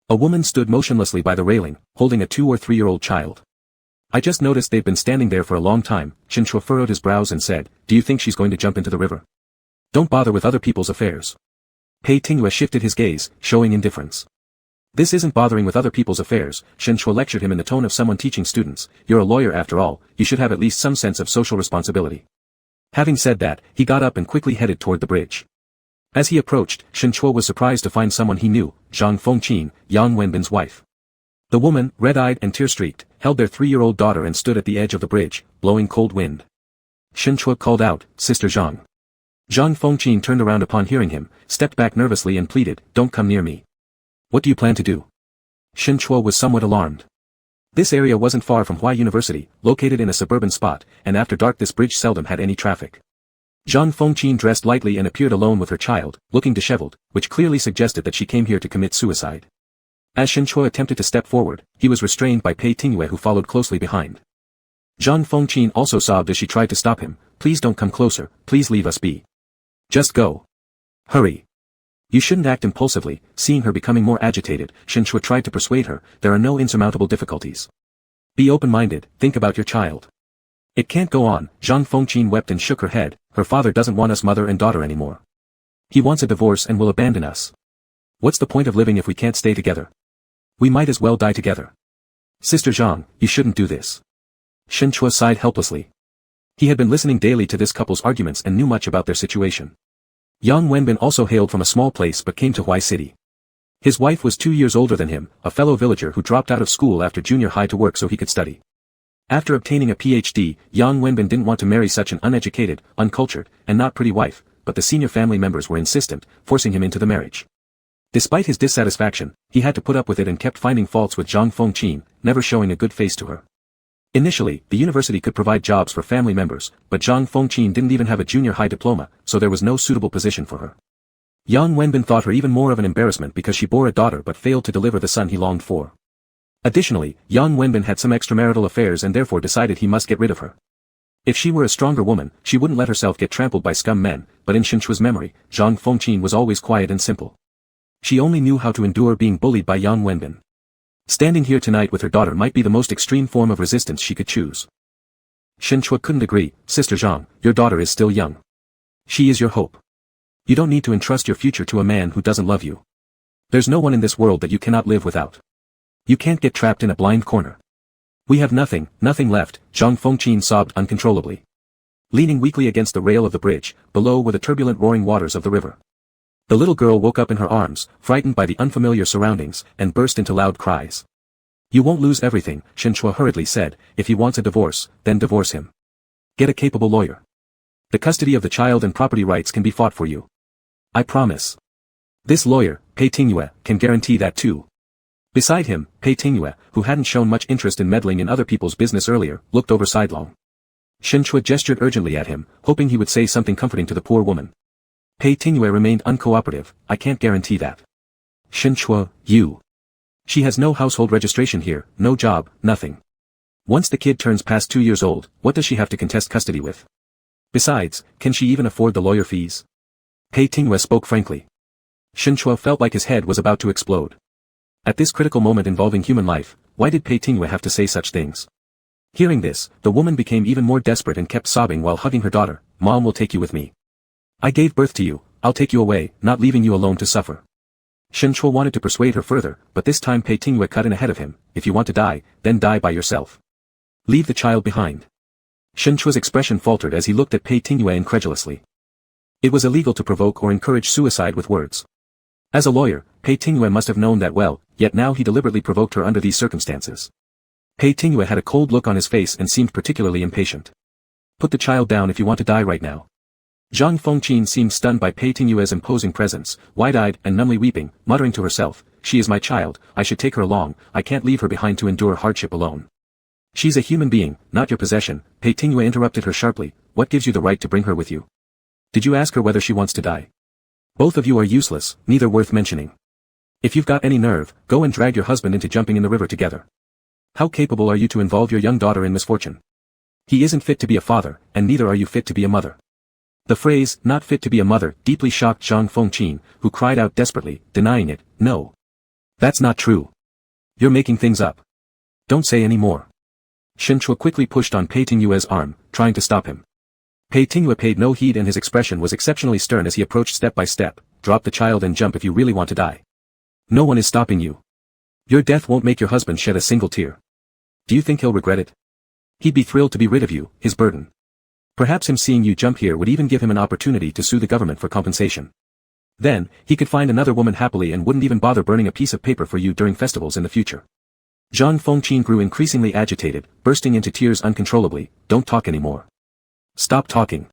A woman stood motionlessly by the railing, holding a 2- or 3-year-old child. "I just noticed they've been standing there for a long time." Shen Chua furrowed his brows and said, "Do you think she's going to jump into the river? Don't bother with other people's affairs." Pei Tingyue shifted his gaze, showing indifference. "This isn't bothering with other people's affairs," Shen Chua lectured him in the tone of someone teaching students. "You're a lawyer after all, you should have at least some sense of social responsibility." Having said that, he got up and quickly headed toward the bridge. As he approached, Shen Chua was surprised to find someone he knew, Zhang Fengqin, Yang Wenbin's wife. The woman, red-eyed and tear-streaked, held their 3-year-old daughter and stood at the edge of the bridge, blowing cold wind. Shen Chua called out, "Sister Zhang." Zhang Fengqin turned around upon hearing him, stepped back nervously and pleaded, "Don't come near me." "What do you plan to do?" Shen Chua was somewhat alarmed. This area wasn't far from Huai University, located in a suburban spot, and after dark this bridge seldom had any traffic. Zhang Fengqin dressed lightly and appeared alone with her child, looking disheveled, which clearly suggested that she came here to commit suicide. As Shen Chua attempted to step forward, he was restrained by Pei Tingyue who followed closely behind. Zhang Fengqin also sobbed as she tried to stop him, "Please don't come closer, please leave us be." Just go. Hurry. You shouldn't act impulsively. Seeing her becoming more agitated, Shinchua tried to persuade her, there are no insurmountable difficulties. Be open-minded, think about your child. It can't go on. Zhang Fengqin wept and shook her head, her father doesn't want us mother and daughter anymore. He wants a divorce and will abandon us. What's the point of living if we can't stay together? We might as well die together. Sister Zhang, you shouldn't do this. Shinchua sighed helplessly. He had been listening daily to this couple's arguments and knew much about their situation. Yang Wenbin also hailed from a small place but came to Huai City. His wife was 2 years older than him, a fellow villager who dropped out of school after junior high to work so he could study. After obtaining a PhD, Yang Wenbin didn't want to marry such an uneducated, uncultured, and not pretty wife, but the senior family members were insistent, forcing him into the marriage. Despite his dissatisfaction, he had to put up with it and kept finding faults with Zhang Fengqin, never showing a good face to her. Initially, the university could provide jobs for family members, but Zhang Fengqin didn't even have a junior high diploma, so there was no suitable position for her. Yang Wenbin thought her even more of an embarrassment because she bore a daughter but failed to deliver the son he longed for. Additionally, Yang Wenbin had some extramarital affairs and therefore decided he must get rid of her. If she were a stronger woman, she wouldn't let herself get trampled by scum men, but in Shinchua's memory, Zhang Fengqin was always quiet and simple. She only knew how to endure being bullied by Yang Wenbin. Standing here tonight with her daughter might be the most extreme form of resistance she could choose. Shinchua couldn't agree. Sister Zhang, your daughter is still young. She is your hope. You don't need to entrust your future to a man who doesn't love you. There's no one in this world that you cannot live without. You can't get trapped in a blind corner. We have nothing left, Zhang Fengqin sobbed uncontrollably. Leaning weakly against the rail of the bridge, below were the turbulent roaring waters of the river. The little girl woke up in her arms, frightened by the unfamiliar surroundings, and burst into loud cries. You won't lose everything, Shinchua hurriedly said. If he wants a divorce, then divorce him. Get a capable lawyer. The custody of the child and property rights can be fought for you. I promise. This lawyer, Pei Tingyue, can guarantee that too. Beside him, Pei Tingyue, who hadn't shown much interest in meddling in other people's business earlier, looked over sidelong. Shinchua gestured urgently at him, hoping he would say something comforting to the poor woman. Pei Tingyue remained uncooperative. I can't guarantee that. Shinchua, you. She has no household registration here, no job, nothing. Once the kid turns past 2 years old, what does she have to contest custody with? Besides, can she even afford the lawyer fees? Pei Tingyue spoke frankly. Shinchua felt like his head was about to explode. At this critical moment involving human life, why did Pei Tingyue have to say such things? Hearing this, the woman became even more desperate and kept sobbing while hugging her daughter. Mom will take you with me. I gave birth to you, I'll take you away, not leaving you alone to suffer. Shinchua wanted to persuade her further, but this time Pei Tingyue cut in ahead of him. If you want to die, then die by yourself. Leave the child behind. Shinchua's expression faltered as he looked at Pei Tingyue incredulously. It was illegal to provoke or encourage suicide with words. As a lawyer, Pei Tingyue must have known that well, yet now he deliberately provoked her under these circumstances. Pei Tingyue had a cold look on his face and seemed particularly impatient. Put the child down if you want to die right now. Zhang Fengqin seemed stunned by Pei Tingyue's imposing presence, wide-eyed and numbly weeping, muttering to herself, she is my child, I should take her along, I can't leave her behind to endure hardship alone. She's a human being, not your possession. Pei Tingyue interrupted her sharply, what gives you the right to bring her with you? Did you ask her whether she wants to die? Both of you are useless, neither worth mentioning. If you've got any nerve, go and drag your husband into jumping in the river together. How capable are you to involve your young daughter in misfortune? He isn't fit to be a father, and neither are you fit to be a mother. The phrase, not fit to be a mother, deeply shocked Zhang Fengqin, who cried out desperately, denying it, no. That's not true. You're making things up. Don't say any more. Shinchua quickly pushed on Pei Tingyue's arm, trying to stop him. Pei Tingyue paid no heed and his expression was exceptionally stern as he approached step by step, drop the child and jump if you really want to die. No one is stopping you. Your death won't make your husband shed a single tear. Do you think he'll regret it? He'd be thrilled to be rid of you, his burden. Perhaps him seeing you jump here would even give him an opportunity to sue the government for compensation. Then, he could find another woman happily and wouldn't even bother burning a piece of paper for you during festivals in the future. Zhang Fengqin grew increasingly agitated, bursting into tears uncontrollably. Don't talk anymore. Stop talking.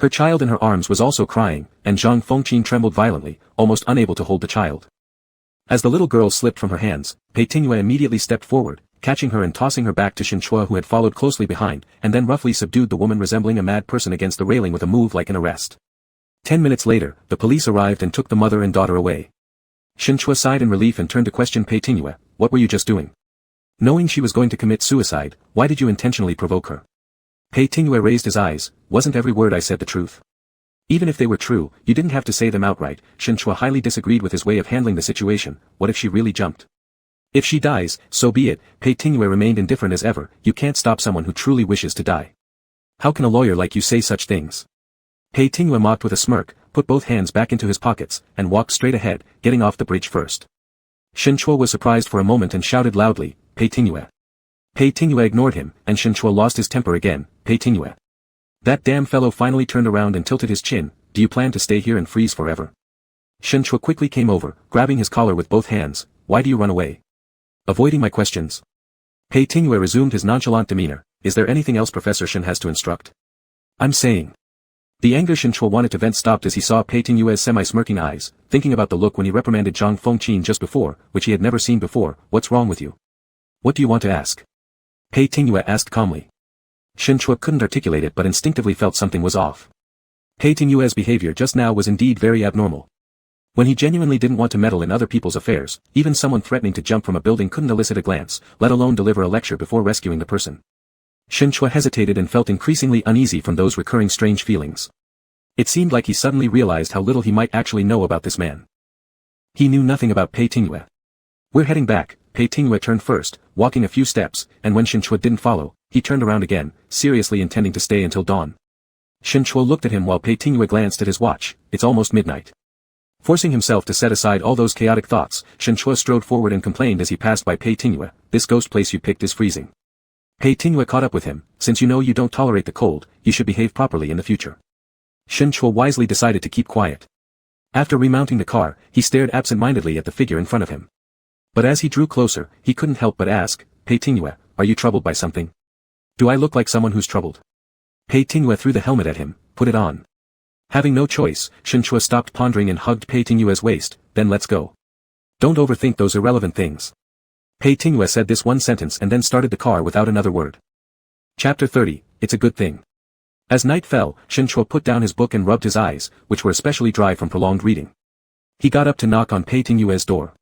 Her child in her arms was also crying, and Zhang Fengqin trembled violently, almost unable to hold the child. As the little girl slipped from her hands, Pei Tingyue immediately stepped forward, catching her and tossing her back to Shinchua who had followed closely behind, and then roughly subdued the woman resembling a mad person against the railing with a move like an arrest. 10 minutes later, the police arrived and took the mother and daughter away. Shinchua sighed in relief and turned to question Pei Tingyue, what were you just doing? Knowing she was going to commit suicide, why did you intentionally provoke her? Pei Tingyue raised his eyes, wasn't every word I said the truth? Even if they were true, you didn't have to say them outright. Shen Chua highly disagreed with his way of handling the situation. What if she really jumped? If she dies, so be it. Pei Tingyue remained indifferent as ever. You can't stop someone who truly wishes to die. How can a lawyer like you say such things? Pei Tingyue mocked with a smirk, put both hands back into his pockets, and walked straight ahead, getting off the bridge first. Shen Chua was surprised for a moment and shouted loudly, Pei Tingyue. Pei Tingyue ignored him, and Shen Chua lost his temper again. Pei Tingyue. That damn fellow finally turned around and tilted his chin. Do you plan to stay here and freeze forever? Shen Chua quickly came over, grabbing his collar with both hands. Why do you run away? Avoiding my questions. Pei Tingyue resumed his nonchalant demeanor. Is there anything else Professor Shen has to instruct? I'm saying. The anger Shen Chua wanted to vent stopped as he saw Pei Tingyue's semi-smirking eyes, thinking about the look when he reprimanded Zhang Fengqin just before, which he had never seen before. What's wrong with you? What do you want to ask? Pei Tingyue asked calmly. Shen Chua couldn't articulate it but instinctively felt something was off. Pei Tingyue's behavior just now was indeed very abnormal. When he genuinely didn't want to meddle in other people's affairs, even someone threatening to jump from a building couldn't elicit a glance, let alone deliver a lecture before rescuing the person. Shen Chua hesitated and felt increasingly uneasy from those recurring strange feelings. It seemed like he suddenly realized how little he might actually know about this man. He knew nothing about Pei Tingyue. We're heading back. Pei Tingyue turned first, walking a few steps, and when Shen Chua didn't follow, he turned around again, seriously intending to stay until dawn. Shen Chua looked at him while Pei Tingyue glanced at his watch. It's almost midnight. Forcing himself to set aside all those chaotic thoughts, Shen Chua strode forward and complained as he passed by Pei Tingyue, this ghost place you picked is freezing. Pei Tingyue caught up with him, since you know you don't tolerate the cold, you should behave properly in the future. Shen Chua wisely decided to keep quiet. After remounting the car, he stared absent-mindedly at the figure in front of him. But as he drew closer, he couldn't help but ask, Pei Tingyue, are you troubled by something? Do I look like someone who's troubled? Pei Tingyue threw the helmet at him, put it on. Having no choice, Shen Chua stopped pondering and hugged Pei Tingyue's waist, then let's go. Don't overthink those irrelevant things. Pei Tingyue said this one sentence and then started the car without another word. Chapter 30, It's a Good Thing. As night fell, Shen Chua put down his book and rubbed his eyes, which were especially dry from prolonged reading. He got up to knock on Pei Tingyue's door.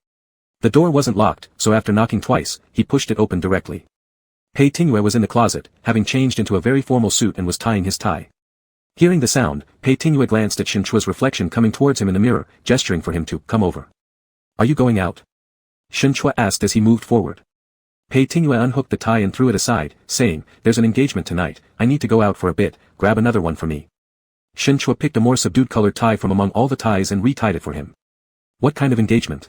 The door wasn't locked, so after knocking twice, he pushed it open directly. Pei Tingyue was in the closet, having changed into a very formal suit and was tying his tie. Hearing the sound, Pei Tingyue glanced at Shen Chua's reflection coming towards him in the mirror, gesturing for him to come over. Are you going out? Shen Chua asked as he moved forward. Pei Tingyue unhooked the tie and threw it aside, saying, there's an engagement tonight, I need to go out for a bit, grab another one for me. Shen Chua picked a more subdued colored tie from among all the ties and retied it for him. What kind of engagement?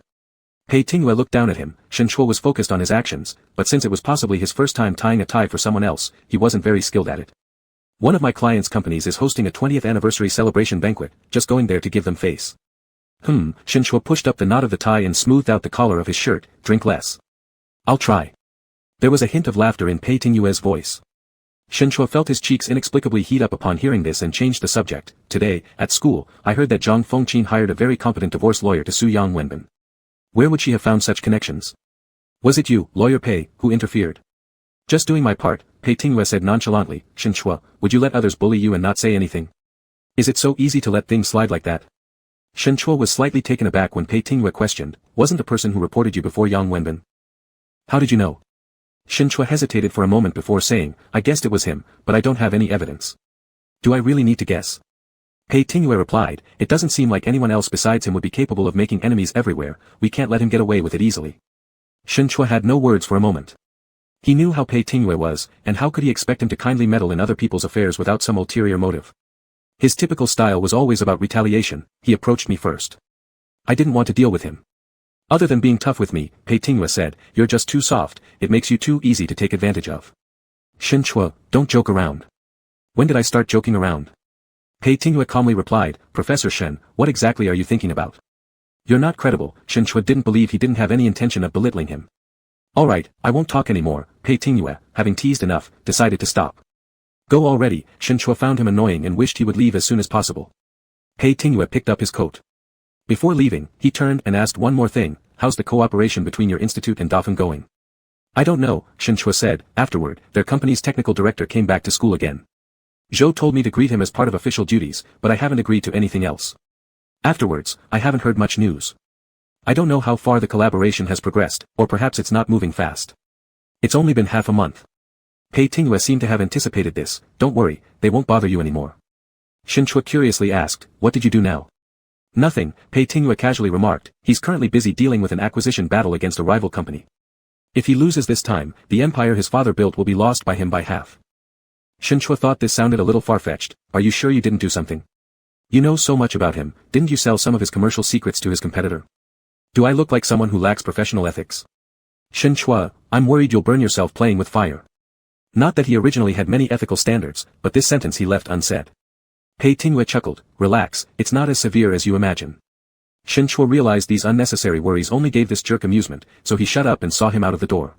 Pei Tingyue looked down at him. Shen Chua was focused on his actions, but since it was possibly his first time tying a tie for someone else, he wasn't very skilled at it. One of my clients' companies is hosting a 20th anniversary celebration banquet, just going there to give them face. Shen Chua pushed up the knot of the tie and smoothed out the collar of his shirt, drink less. I'll try. There was a hint of laughter in Pei Tingyue's voice. Shen Chua felt his cheeks inexplicably heat up upon hearing this and changed the subject. Today, at school, I heard that Zhang Fengqin hired a very competent divorce lawyer to sue Yang Wenbin. Where would she have found such connections? Was it you, Lawyer Pei, who interfered? Just doing my part, Pei Tingyue said nonchalantly. Shen Chua, would you let others bully you and not say anything? Is it so easy to let things slide like that? Shen Chua was slightly taken aback when Pei Tingyue questioned, wasn't the person who reported you before Yang Wenbin? How did you know? Shen Chua hesitated for a moment before saying, I guessed it was him, but I don't have any evidence. Do I really need to guess? Pei Tingyue replied, it doesn't seem like anyone else besides him would be capable of making enemies everywhere, we can't let him get away with it easily. Shen Chua had no words for a moment. He knew how Pei Tingyue was, and how could he expect him to kindly meddle in other people's affairs without some ulterior motive? His typical style was always about retaliation. He approached me first. I didn't want to deal with him. Other than being tough with me, Pei Tingyue said, you're just too soft, it makes you too easy to take advantage of. Shen Chua, don't joke around. When did I start joking around? Pei Tingyue calmly replied, Professor Shen, what exactly are you thinking about? You're not credible. Shen Chua didn't believe he didn't have any intention of belittling him. Alright, I won't talk anymore. Pei Tingyue, having teased enough, decided to stop. Go already. Shen Chua found him annoying and wished he would leave as soon as possible. Pei Tingyue picked up his coat. Before leaving, he turned and asked one more thing, how's the cooperation between your institute and Dafen going? I don't know, Shen Chua said. Afterward, their company's technical director came back to school again. Zhou told me to greet him as part of official duties, but I haven't agreed to anything else. Afterwards, I haven't heard much news. I don't know how far the collaboration has progressed, or perhaps it's not moving fast. It's only been half a month. Pei Tingyue seemed to have anticipated this. Don't worry, they won't bother you anymore. Shin Chua curiously asked, what did you do now? Nothing, Pei Tingyue casually remarked, he's currently busy dealing with an acquisition battle against a rival company. If he loses this time, the empire his father built will be lost by him by half. Shin Chua thought this sounded a little far-fetched. Are you sure you didn't do something? You know so much about him, didn't you sell some of his commercial secrets to his competitor? Do I look like someone who lacks professional ethics? Shin Chua, I'm worried you'll burn yourself playing with fire. Not that he originally had many ethical standards, but this sentence he left unsaid. Pei Tingyue chuckled, relax, it's not as severe as you imagine. Shin Chua realized these unnecessary worries only gave this jerk amusement, so he shut up and saw him out of the door.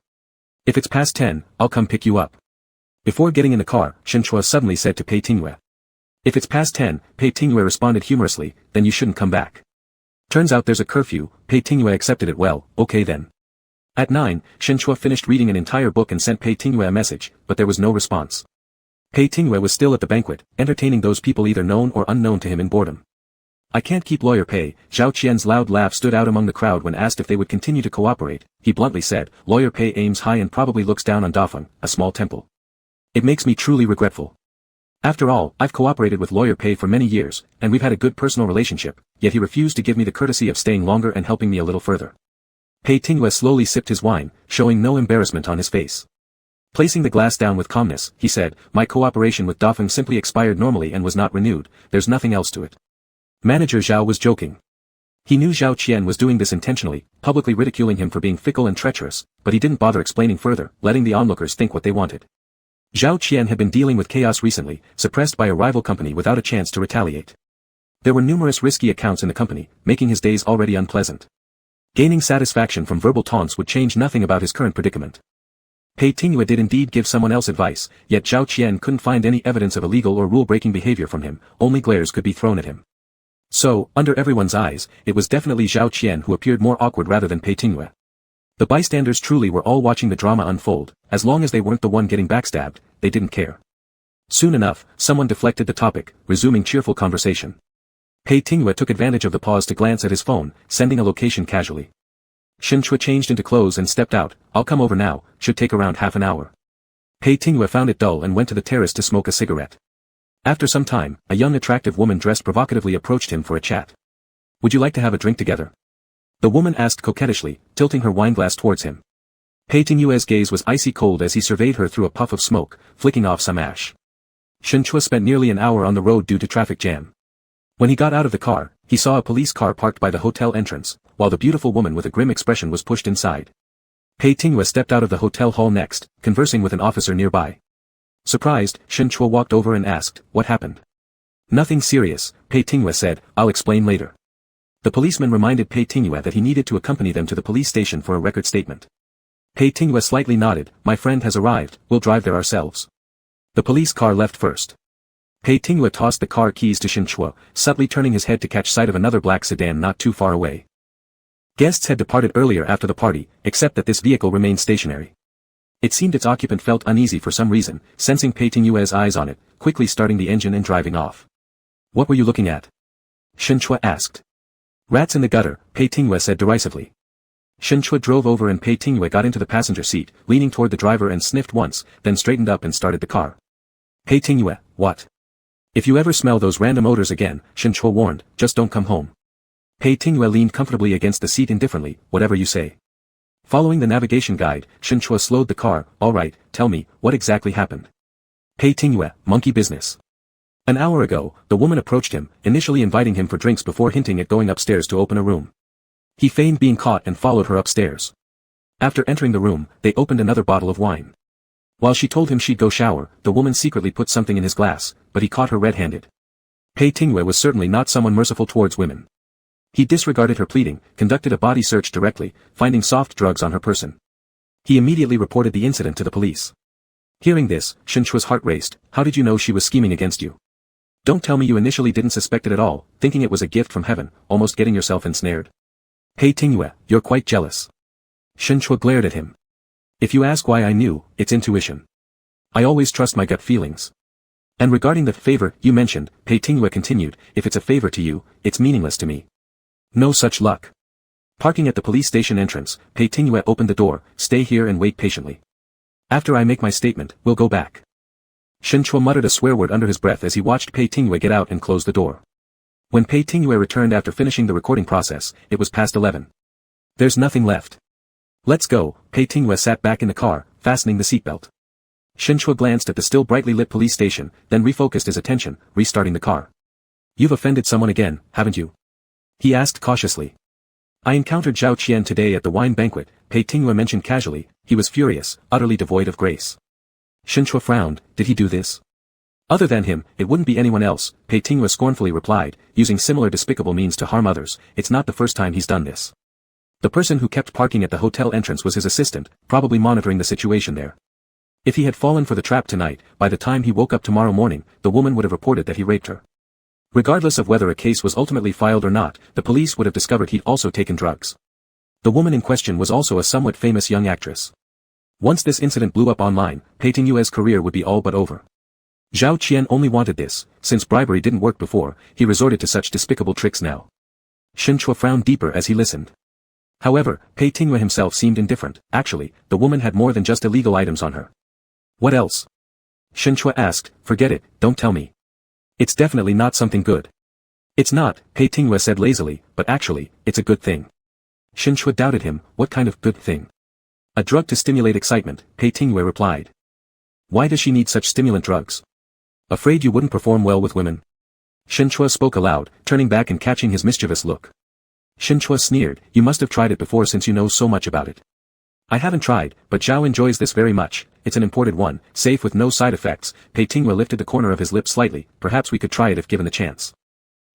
If it's past 10, I'll come pick you up. Before getting in the car, Shin Chua suddenly said to Pei Tingyue. If it's past 10, Pei Tingyue responded humorously, then you shouldn't come back. Turns out there's a curfew, Pei Tingyue accepted it well, okay then. At 9, Shin Chua finished reading an entire book and sent Pei Tingyue a message, but there was no response. Pei Tingyue was still at the banquet, entertaining those people either known or unknown to him in boredom. I can't keep Lawyer Pei. Zhao Qian's loud laugh stood out among the crowd when asked if they would continue to cooperate. He bluntly said, Lawyer Pei aims high and probably looks down on Dafeng, a small temple. It makes me truly regretful. After all, I've cooperated with Lawyer Pei for many years, and we've had a good personal relationship, yet he refused to give me the courtesy of staying longer and helping me a little further. Pei Tingyue slowly sipped his wine, showing no embarrassment on his face. Placing the glass down with calmness, he said, my cooperation with Dafeng simply expired normally and was not renewed, there's nothing else to it. Manager Zhao was joking. He knew Zhao Qian was doing this intentionally, publicly ridiculing him for being fickle and treacherous, but he didn't bother explaining further, letting the onlookers think what they wanted. Zhao Qian had been dealing with chaos recently, suppressed by a rival company without a chance to retaliate. There were numerous risky accounts in the company, making his days already unpleasant. Gaining satisfaction from verbal taunts would change nothing about his current predicament. Pei Tingyue did indeed give someone else advice, yet Zhao Qian couldn't find any evidence of illegal or rule-breaking behavior from him, only glares could be thrown at him. So, under everyone's eyes, it was definitely Zhao Qian who appeared more awkward rather than Pei Tingyue. The bystanders truly were all watching the drama unfold, as long as they weren't the one getting backstabbed, they didn't care. Soon enough, someone deflected the topic, resuming cheerful conversation. Pei Tingyue took advantage of the pause to glance at his phone, sending a location casually. Shin Chua changed into clothes and stepped out, I'll come over now, should take around half an hour. Pei Tingyue found it dull and went to the terrace to smoke a cigarette. After some time, a young attractive woman dressed provocatively approached him for a chat. Would you like to have a drink together? The woman asked coquettishly, tilting her wineglass towards him. Pei Tingyue's gaze was icy cold as he surveyed her through a puff of smoke, flicking off some ash. Shin Chua spent nearly an hour on the road due to traffic jam. When he got out of the car, he saw a police car parked by the hotel entrance, while the beautiful woman with a grim expression was pushed inside. Pei Tingyue stepped out of the hotel hall next, conversing with an officer nearby. Surprised, Shin Chua walked over and asked, what happened? Nothing serious, Pei Tingyue said, I'll explain later. The policeman reminded Pei Tingyue that he needed to accompany them to the police station for a record statement. Pei Tingyue slightly nodded, my friend has arrived, we'll drive there ourselves. The police car left first. Pei Tingyue tossed the car keys to Shin Chua, subtly turning his head to catch sight of another black sedan not too far away. Guests had departed earlier after the party, except that this vehicle remained stationary. It seemed its occupant felt uneasy for some reason, sensing Pei Tingyue's eyes on it, quickly starting the engine and driving off. What were you looking at? Shin Chua asked. Rats in the gutter, Pei Tingyue said derisively. Shin Chua drove over and Pei Tingyue got into the passenger seat, leaning toward the driver and sniffed once, then straightened up and started the car. Pei Tingyue, what? If you ever smell those random odors again, Shin Chua warned, just don't come home. Pei Tingyue leaned comfortably against the seat indifferently, whatever you say. Following the navigation guide, Shin Chua slowed the car, alright, tell me, what exactly happened? Pei Tingyue, monkey business. An hour ago, the woman approached him, initially inviting him for drinks before hinting at going upstairs to open a room. He feigned being caught and followed her upstairs. After entering the room, they opened another bottle of wine. While she told him she'd go shower, the woman secretly put something in his glass, but he caught her red-handed. Pei Tingyue was certainly not someone merciful towards women. He disregarded her pleading, conducted a body search directly, finding soft drugs on her person. He immediately reported the incident to the police. Hearing this, Shin Chua's heart raced. How did you know she was scheming against you? Don't tell me you initially didn't suspect it at all, thinking it was a gift from heaven, almost getting yourself ensnared. Pei Tingyue, you're quite jealous. Shin Chua glared at him. If you ask why I knew, it's intuition. I always trust my gut feelings. And regarding the favor you mentioned, Pei Tingyue continued, if it's a favor to you, it's meaningless to me. No such luck. Parking at the police station entrance, Pei Tingyue opened the door, stay here and wait patiently. After I make my statement, we'll go back. Shinchua muttered a swear word under his breath as he watched Pei Tingyue get out and close the door. When Pei Tingyue returned after finishing the recording process, it was past 11. There's nothing left. Let's go. Pei Tingyue sat back in the car, fastening the seatbelt. Shinchua glanced at the still brightly lit police station, then refocused his attention, restarting the car. You've offended someone again, haven't you? He asked cautiously. I encountered Zhao Qian today at the wine banquet, Pei Tingyue mentioned casually. He was furious, utterly devoid of grace. Shinchua frowned. Did he do this? Other than him, it wouldn't be anyone else, Pei Tingyue scornfully replied, using similar despicable means to harm others. It's not the first time he's done this. The person who kept parking at the hotel entrance was his assistant, probably monitoring the situation there. If he had fallen for the trap tonight, by the time he woke up tomorrow morning, the woman would have reported that he raped her. Regardless of whether a case was ultimately filed or not, the police would have discovered he'd also taken drugs. The woman in question was also a somewhat famous young actress. Once this incident blew up online, Pei Tingyue's career would be all but over. Zhao Qian only wanted this. Since bribery didn't work before, he resorted to such despicable tricks now. Shinchua frowned deeper as he listened. However, Pei Tingyue himself seemed indifferent. Actually, the woman had more than just illegal items on her. What else? Shinchua asked. Forget it, don't tell me. It's definitely not something good. It's not, Pei Tingyue said lazily, but actually, it's a good thing. Shinchua doubted him. What kind of good thing? A drug to stimulate excitement, Pei Tingyue replied. Why does she need such stimulant drugs? Afraid you wouldn't perform well with women? Shinchua spoke aloud, turning back and catching his mischievous look. Shinchua sneered. You must have tried it before since you know so much about it. I haven't tried, but Zhao enjoys this very much. It's an imported one, safe with no side effects. Pei Tingyue lifted the corner of his lips slightly. Perhaps we could try it if given the chance.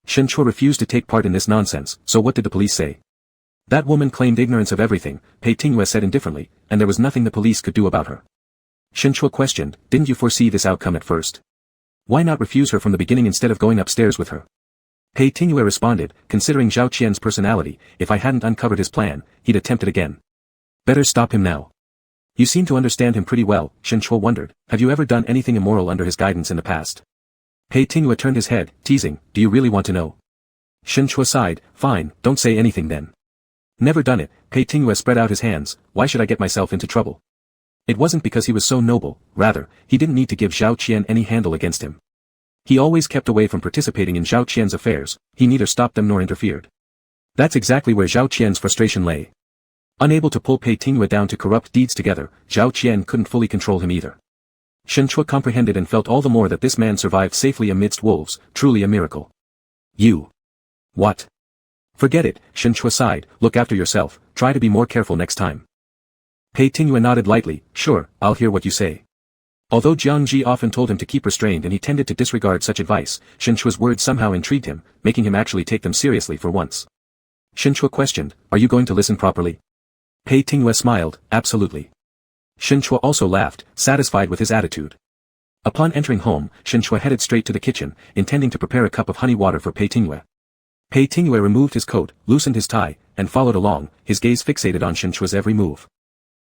Shinchua refused to take part in this nonsense, so what did the police say? That woman claimed ignorance of everything, Pei Tingyue said indifferently, and there was nothing the police could do about her. Shinchua questioned, didn't you foresee this outcome at first? Why not refuse her from the beginning instead of going upstairs with her? Pei Tingyue responded, considering Zhao Qian's personality, if I hadn't uncovered his plan, he'd attempt it again. Better stop him now. You seem to understand him pretty well, Shinchua wondered. Have you ever done anything immoral under his guidance in the past? Pei Tingyue turned his head, teasing, do you really want to know? Shinchua sighed, fine, don't say anything then. Never done it, Pei Tingyue spread out his hands. Why should I get myself into trouble? It wasn't because he was so noble, rather, he didn't need to give Zhao Qian any handle against him. He always kept away from participating in Zhao Qian's affairs, he neither stopped them nor interfered. That's exactly where Zhao Qian's frustration lay. Unable to pull Pei Tingyue down to corrupt deeds together, Zhao Qian couldn't fully control him either. Shinchua comprehended and felt all the more that this man survived safely amidst wolves, truly a miracle. You. What? Forget it, Shinchua sighed, look after yourself, try to be more careful next time. Pei Tingyue nodded lightly, sure, I'll hear what you say. Although Jiang Ji often told him to keep restrained and he tended to disregard such advice, Shinchua's words somehow intrigued him, making him actually take them seriously for once. Shinchua questioned, are you going to listen properly? Pei Tingyue smiled, absolutely. Shinchua also laughed, satisfied with his attitude. Upon entering home, Shinchua headed straight to the kitchen, intending to prepare a cup of honey water for Pei Tingyue. Pei Tingyue removed his coat, loosened his tie, and followed along, his gaze fixated on Shinchua's every move.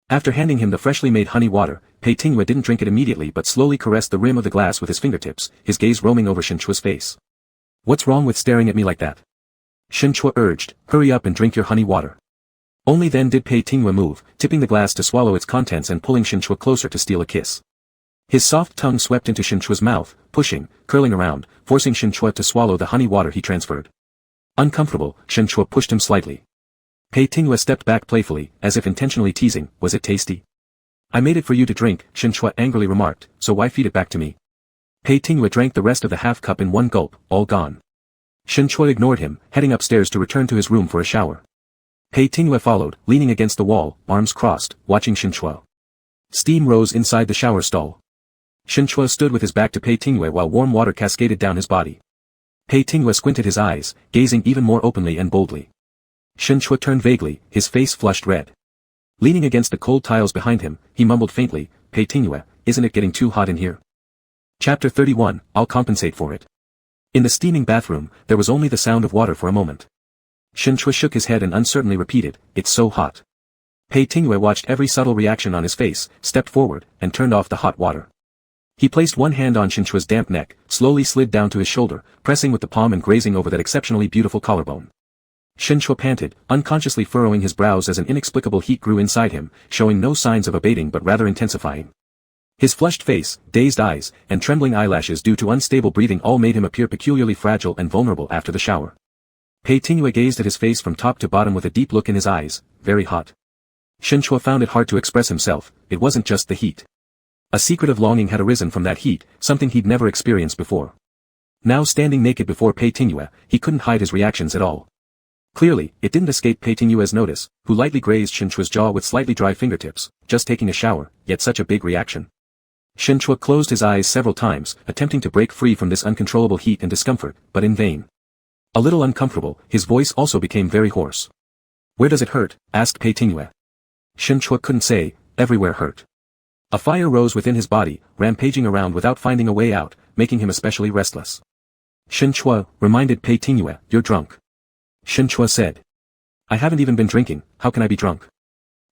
After handing him the freshly made honey water, Pei Tingyue didn't drink it immediately but slowly caressed the rim of the glass with his fingertips, his gaze roaming over Shinchua's face. What's wrong with staring at me like that? Shinchua urged, hurry up and drink your honey water. Only then did Pei Tingyue move, tipping the glass to swallow its contents and pulling Shinchua closer to steal a kiss. His soft tongue swept into Shinchua's mouth, pushing, curling around, forcing Shinchua to swallow the honey water he transferred. Uncomfortable, Shinchua pushed him slightly. Pei Tingyue stepped back playfully, as if intentionally teasing, was it tasty? I made it for you to drink, Shinchua angrily remarked, so why feed it back to me? Pei Tingyue drank the rest of the half cup in one gulp, all gone. Shinchua ignored him, heading upstairs to return to his room for a shower. Pei Tingyue followed, leaning against the wall, arms crossed, watching Shinchua. Steam rose inside the shower stall. Shinchua stood with his back to Pei Tingyue while warm water cascaded down his body. Pei Tingyue squinted his eyes, gazing even more openly and boldly. Shinchua turned vaguely, his face flushed red. Leaning against the cold tiles behind him, he mumbled faintly, Pei Tingyue, isn't it getting too hot in here? Chapter 31, I'll compensate for it. In the steaming bathroom, there was only the sound of water for a moment. Shinchua shook his head and uncertainly repeated, it's so hot. Pei Tingyue watched every subtle reaction on his face, stepped forward, and turned off the hot water. He placed one hand on Shinchua's damp neck, slowly slid down to his shoulder, pressing with the palm and grazing over that exceptionally beautiful collarbone. Shinchua panted, unconsciously furrowing his brows as an inexplicable heat grew inside him, showing no signs of abating but rather intensifying. His flushed face, dazed eyes, and trembling eyelashes due to unstable breathing all made him appear peculiarly fragile and vulnerable after the shower. Pei Tingyue gazed at his face from top to bottom with a deep look in his eyes, very hot. Shenhua found it hard to express himself, it wasn't just the heat. A secretive longing had arisen from that heat, something he'd never experienced before. Now standing naked before Pei Tingyue, he couldn't hide his reactions at all. Clearly, it didn't escape Pei Tingyue's notice, who lightly grazed Shenhua's jaw with slightly dry fingertips, just taking a shower, yet such a big reaction. Shenhua closed his eyes several times, attempting to break free from this uncontrollable heat and discomfort, but in vain. A little uncomfortable, his voice also became very hoarse. "Where does it hurt?" asked Pei Tingyue. Shenhua couldn't say, everywhere hurt. A fire rose within his body, rampaging around without finding a way out, making him especially restless. "Shenhua," reminded Pei Tingyue, "you're drunk." Shenhua said. "I haven't even been drinking, how can I be drunk?"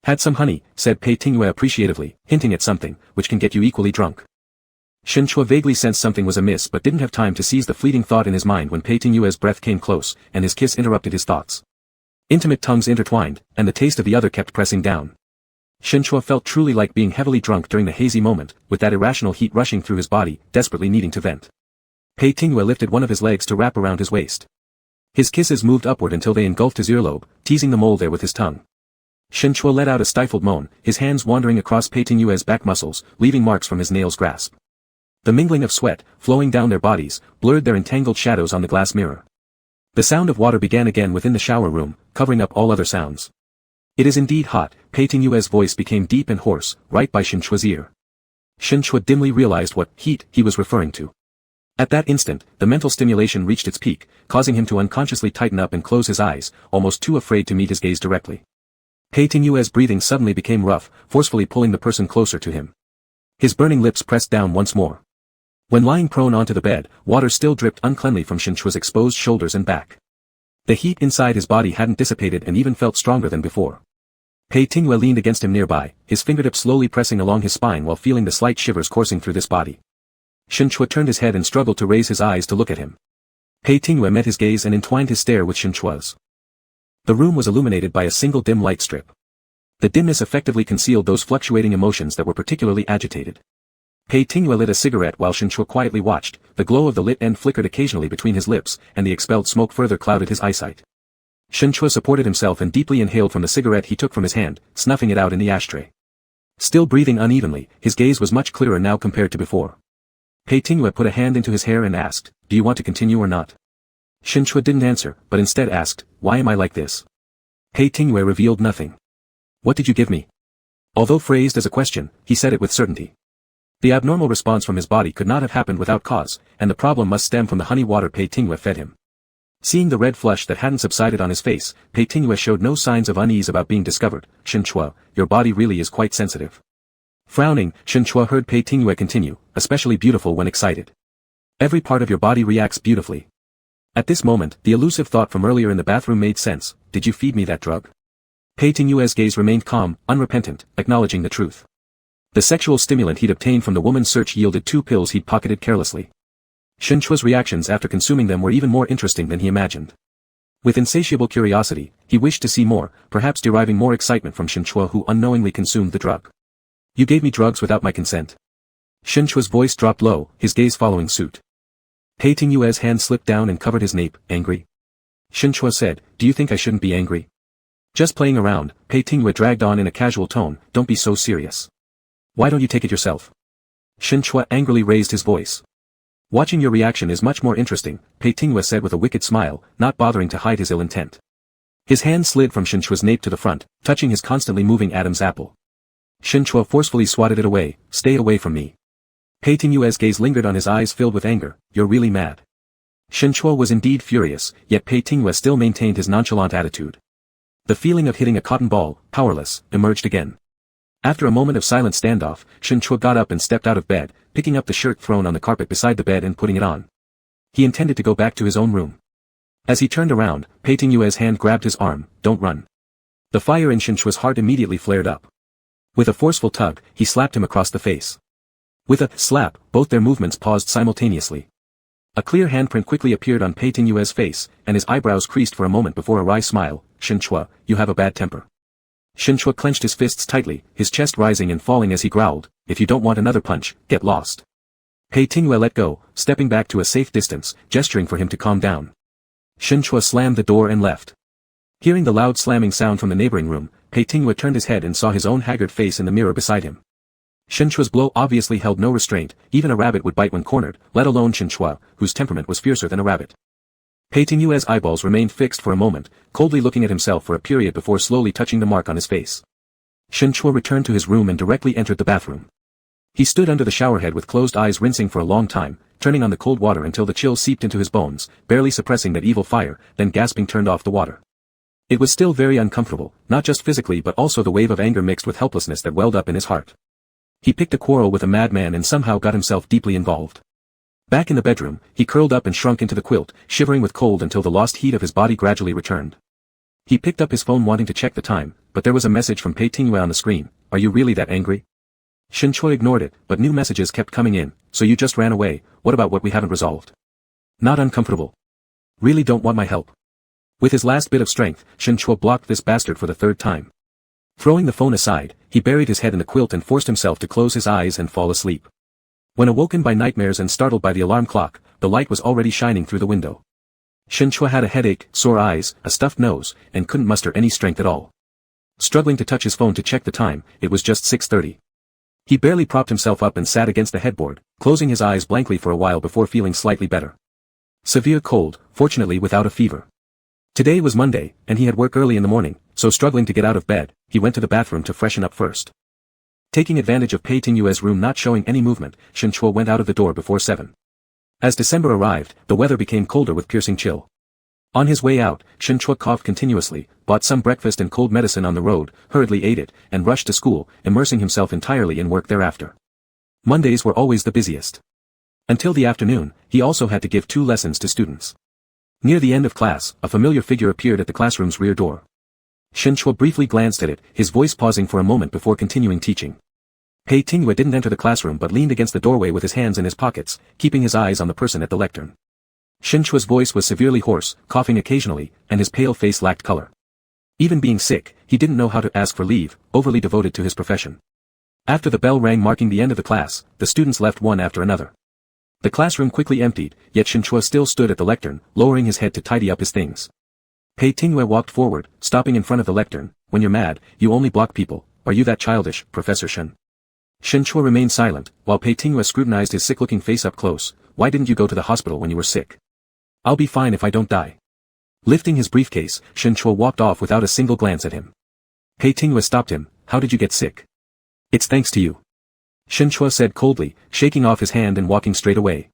"Had some honey," said Pei Tingyue appreciatively, hinting at something, which can get you equally drunk. Shenhua vaguely sensed something was amiss but didn't have time to seize the fleeting thought in his mind when Pei Tingyue's breath came close, and his kiss interrupted his thoughts. Intimate tongues intertwined, and the taste of the other kept pressing down. Shenhua felt truly like being heavily drunk during the hazy moment, with that irrational heat rushing through his body, desperately needing to vent. Pei Tingyue lifted one of his legs to wrap around his waist. His kisses moved upward until they engulfed his earlobe, teasing the mole there with his tongue. Shenhua let out a stifled moan, his hands wandering across Pei Tingyue's back muscles, leaving marks from his nails' grasp. The mingling of sweat, flowing down their bodies, blurred their entangled shadows on the glass mirror. The sound of water began again within the shower room, covering up all other sounds. "It is indeed hot," Pei Tingyue's voice became deep and hoarse, right by Shenhua's ear. Shenhua dimly realized what heat he was referring to. At that instant, the mental stimulation reached its peak, causing him to unconsciously tighten up and close his eyes, almost too afraid to meet his gaze directly. Pei Tingyue's breathing suddenly became rough, forcefully pulling the person closer to him. His burning lips pressed down once more. When lying prone onto the bed, water still dripped uncleanly from Shenhua's exposed shoulders and back. The heat inside his body hadn't dissipated and even felt stronger than before. Pei Tingyue leaned against him nearby, his fingertips slowly pressing along his spine while feeling the slight shivers coursing through this body. Shenhua turned his head and struggled to raise his eyes to look at him. Pei Tingyue met his gaze and entwined his stare with Shenhua's. The room was illuminated by a single dim light strip. The dimness effectively concealed those fluctuating emotions that were particularly agitated. Pei Tingyue lit a cigarette while Shenhua quietly watched, the glow of the lit end flickered occasionally between his lips, and the expelled smoke further clouded his eyesight. Shenhua supported himself and deeply inhaled from the cigarette he took from his hand, snuffing it out in the ashtray. Still breathing unevenly, his gaze was much clearer now compared to before. Pei Tingyue put a hand into his hair and asked, "Do you want to continue or not?" Shenhua didn't answer, but instead asked, "Why am I like this?" Pei Tingyue revealed nothing. "What did you give me?" Although phrased as a question, he said it with certainty. The abnormal response from his body could not have happened without cause, and the problem must stem from the honey water Pei Tingyue fed him. Seeing the red flush that hadn't subsided on his face, Pei Tingyue showed no signs of unease about being discovered. "Shenhua, your body really is quite sensitive." Frowning, Shenhua heard Pei Tingyue continue, "Especially beautiful when excited. Every part of your body reacts beautifully." At this moment, the elusive thought from earlier in the bathroom made sense. "Did you feed me that drug?" Pei Tingyue's gaze remained calm, unrepentant, acknowledging the truth. The sexual stimulant he'd obtained from the woman's search yielded 2 pills he'd pocketed carelessly. Shenhua's reactions after consuming them were even more interesting than he imagined. With insatiable curiosity, he wished to see more, perhaps deriving more excitement from Shenhua who unknowingly consumed the drug. "You gave me drugs without my consent." Shenhua's voice dropped low, his gaze following suit. Pei Tingyue's hand slipped down and covered his nape, angry. Shenhua said, "Do you think I shouldn't be angry?" "Just playing around," Pei Tingyue dragged on in a casual tone, "don't be so serious." "Why don't you take it yourself?" Shenhua angrily raised his voice. "Watching your reaction is much more interesting," Pei Tingyue said with a wicked smile, not bothering to hide his ill intent. His hand slid from Shenhua's nape to the front, touching his constantly moving Adam's apple. Shenhua forcefully swatted it away, "Stay away from me." Pei Tingyue's gaze lingered on his eyes filled with anger. "You're really mad." Shenhua was indeed furious, yet Pei Tingyue still maintained his nonchalant attitude. The feeling of hitting a cotton ball, powerless, emerged again. After a moment of silent standoff, Shenhua got up and stepped out of bed, picking up the shirt thrown on the carpet beside the bed and putting it on. He intended to go back to his own room. As he turned around, Pei Tingyue's hand grabbed his arm. "Don't run." The fire in Shenhua's heart immediately flared up. With a forceful tug, he slapped him across the face. With a slap, both their movements paused simultaneously. A clear handprint quickly appeared on Pei Tingyue's face, and his eyebrows creased for a moment before a wry smile. "Shenhua, you have a bad temper." Shinchua clenched his fists tightly, his chest rising and falling as he growled, "If you don't want another punch, get lost." Pei Tingwei let go, stepping back to a safe distance, gesturing for him to calm down. Shinchua slammed the door and left. Hearing the loud slamming sound from the neighboring room, Pei Tingwei turned his head and saw his own haggard face in the mirror beside him. Shinchua's blow obviously held no restraint, even a rabbit would bite when cornered, let alone Shinchua, whose temperament was fiercer than a rabbit. Pei Tingwei's eyeballs remained fixed for a moment, coldly looking at himself for a period before slowly touching the mark on his face. Shinchua returned to his room and directly entered the bathroom. He stood under the showerhead with closed eyes rinsing for a long time, turning on the cold water until the chill seeped into his bones, barely suppressing that evil fire, then gasping turned off the water. It was still very uncomfortable, not just physically but also the wave of anger mixed with helplessness that welled up in his heart. He picked a quarrel with a madman and somehow got himself deeply involved. Back in the bedroom, he curled up and shrunk into the quilt, shivering with cold until the lost heat of his body gradually returned. He picked up his phone wanting to check the time, but there was a message from Pei Tingwei on the screen. "Are you really that angry?" Shinchua ignored it, but new messages kept coming in. "So you just ran away, what about what we haven't resolved?" "Not uncomfortable. Really don't want my help." With his last bit of strength, Shinchua blocked this bastard for the third time. Throwing the phone aside, he buried his head in the quilt and forced himself to close his eyes and fall asleep. When awoken by nightmares and startled by the alarm clock, the light was already shining through the window. Shinchua had a headache, sore eyes, a stuffed nose, and couldn't muster any strength at all. Struggling to touch his phone to check the time, it was just 6:30. He barely propped himself up and sat against the headboard, closing his eyes blankly for a while before feeling slightly better. Severe cold, fortunately without a fever. Today was Monday, and he had work early in the morning, so struggling to get out of bed, he went to the bathroom to freshen up first. Taking advantage of Pei Tingwei's room not showing any movement, Shinchua went out of the door before 7. As December arrived, the weather became colder with piercing chill. On his way out, Shinchua coughed continuously, bought some breakfast and cold medicine on the road, hurriedly ate it, and rushed to school, immersing himself entirely in work thereafter. Mondays were always the busiest. Until the afternoon, he also had to give 2 lessons to students. Near the end of class, a familiar figure appeared at the classroom's rear door. Shinchua briefly glanced at it, his voice pausing for a moment before continuing teaching. Pei Tingwei didn't enter the classroom but leaned against the doorway with his hands in his pockets, keeping his eyes on the person at the lectern. Shinchua's voice was severely hoarse, coughing occasionally, and his pale face lacked color. Even being sick, he didn't know how to ask for leave, overly devoted to his profession. After the bell rang marking the end of the class, the students left one after another. The classroom quickly emptied, yet Shinchua still stood at the lectern, lowering his head to tidy up his things. Pei Tingwei walked forward, stopping in front of the lectern. "When you're mad, you only block people. Are you that childish, Professor Shen?" Shinchua remained silent, while Pei Tingwei scrutinized his sick-looking face up close. "Why didn't you go to the hospital when you were sick?" "I'll be fine if I don't die." Lifting his briefcase, Shinchua walked off without a single glance at him. Pei Tingwei stopped him. "How did you get sick?" "It's thanks to you," Shinchua said coldly, shaking off his hand and walking straight away.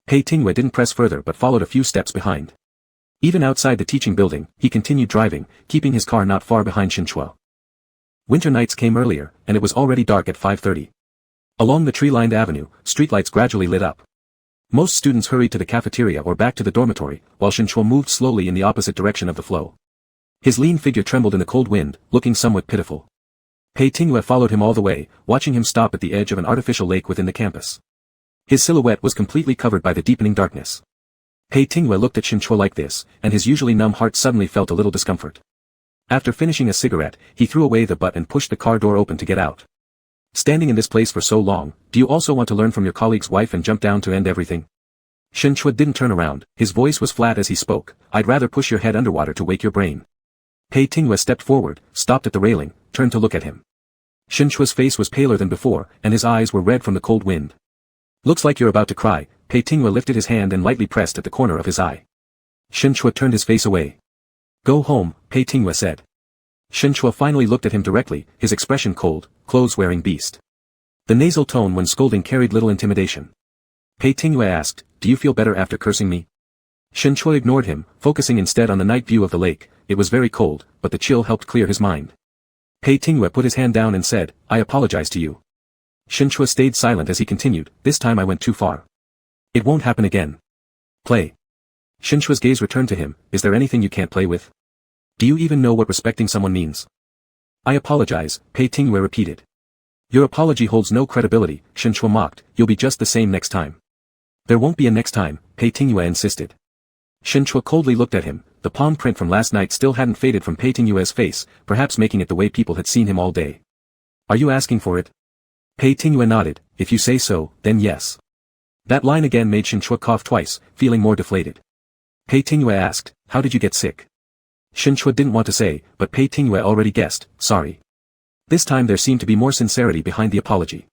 Pei Tingwei didn't press further but followed a few steps behind. Even outside the teaching building, he continued driving, keeping his car not far behind Shinchua. Winter nights came earlier, and it was already dark at 5:30. Along the tree-lined avenue, streetlights gradually lit up. Most students hurried to the cafeteria or back to the dormitory, while Shinchua moved slowly in the opposite direction of the flow. His lean figure trembled in the cold wind, looking somewhat pitiful. Pei Tingwei followed him all the way, watching him stop at the edge of an artificial lake within the campus. His silhouette was completely covered by the deepening darkness. Pei Tingwei looked at Shinchua like this, and his usually numb heart suddenly felt a little discomfort. After finishing a cigarette, he threw away the butt and pushed the car door open to get out. "Standing in this place for so long, do you also want to learn from your colleague's wife and jump down to end everything?" Shinchua didn't turn around, his voice was flat as he spoke. "I'd rather push your head underwater to wake your brain." Pei Tingwei stepped forward, stopped at the railing, turned to look at him. Shinchua's face was paler than before, and his eyes were red from the cold wind. "Looks like you're about to cry." Pei Tingwei lifted his hand and lightly pressed at the corner of his eye. Shinchua turned his face away. "Go home," Pei Tingwei said. Shinchua finally looked at him directly, his expression cold, clothes-wearing beast. The nasal tone when scolding carried little intimidation. Pei Tingwei asked, "Do you feel better after cursing me?" Shinchua ignored him, focusing instead on the night view of the lake. It was very cold, but the chill helped clear his mind. Pei Tingwei put his hand down and said, "I apologize to you." Shinchua stayed silent as he continued, "This time I went too far. It won't happen again. Play." Shinchua's gaze returned to him. "Is there anything you can't play with? Do you even know what respecting someone means?" "I apologize," Pei Tingwei repeated. "Your apology holds no credibility," Shinchua mocked. "You'll be just the same next time." "There won't be a next time," Pei Tingwei insisted. Shinchua coldly looked at him, the palm print from last night still hadn't faded from Pei Tingyue's face, perhaps making it the way people had seen him all day. Are you asking for it? Pei Tingyue nodded. If you say so, then yes. That line again made Shinchua cough twice, feeling more deflated. Pei Tingyue asked, how did you get sick? Shinchua didn't want to say, but Pei Tingyue already guessed, sorry. This time there seemed to be more sincerity behind the apology.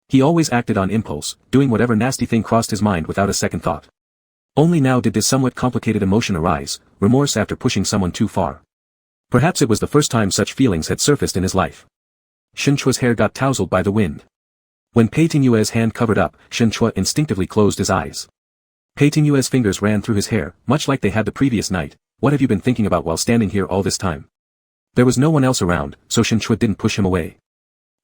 He always acted on impulse, doing whatever nasty thing crossed his mind without a second thought. Only now did this somewhat complicated emotion arise, remorse after pushing someone too far. Perhaps it was the first time such feelings had surfaced in his life. Shinchua's hair got tousled by the wind. When Pei Tingyue's hand covered up, Shinchua instinctively closed his eyes. Pei Tingyue's fingers ran through his hair, much like they had the previous night. What have you been thinking about while standing here all this time? There was no one else around, so Shinchua didn't push him away.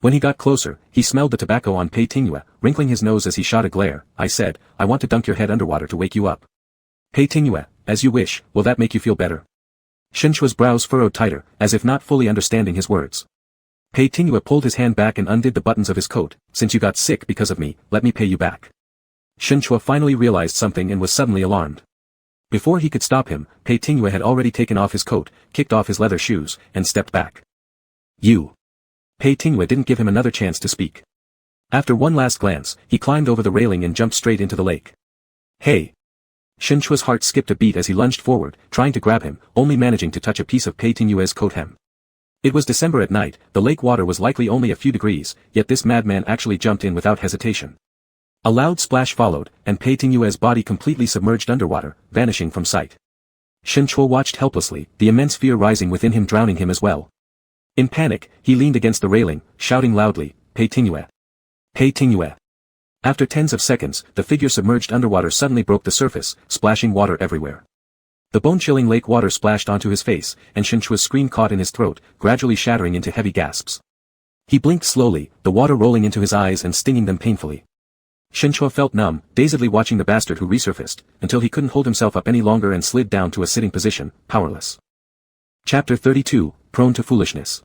When he got closer, he smelled the tobacco on Pei Tingyue, wrinkling his nose as he shot a glare. I said, I want to dunk your head underwater to wake you up. Pei Tingyue, as you wish, will that make you feel better? Shinchua's brows furrowed tighter, as if not fully understanding his words. Pei Tingyue pulled his hand back and undid the buttons of his coat. Since you got sick because of me, let me pay you back. Shinchua finally realized something and was suddenly alarmed. Before he could stop him, Pei Tingyue had already taken off his coat, kicked off his leather shoes, and stepped back. You. Pei Tingyue didn't give him another chance to speak. After one last glance, he climbed over the railing and jumped straight into the lake. Hey! Shinchua's heart skipped a beat as he lunged forward, trying to grab him, only managing to touch a piece of Pei Tingyue's coat hem. It was December at night, the lake water was likely only a few degrees, yet this madman actually jumped in without hesitation. A loud splash followed, and Pei Tingyue's body completely submerged underwater, vanishing from sight. Shinchua watched helplessly, the immense fear rising within him drowning him as well. In panic, he leaned against the railing, shouting loudly, Pei Tingyue. Pei Tingyue. After tens of seconds, the figure submerged underwater suddenly broke the surface, splashing water everywhere. The bone-chilling lake water splashed onto his face, and Shinchua's scream caught in his throat, gradually shattering into heavy gasps. He blinked slowly, the water rolling into his eyes and stinging them painfully. Shinchua felt numb, dazedly watching the bastard who resurfaced, until he couldn't hold himself up any longer and slid down to a sitting position, powerless. Chapter 32, Prone to Foolishness.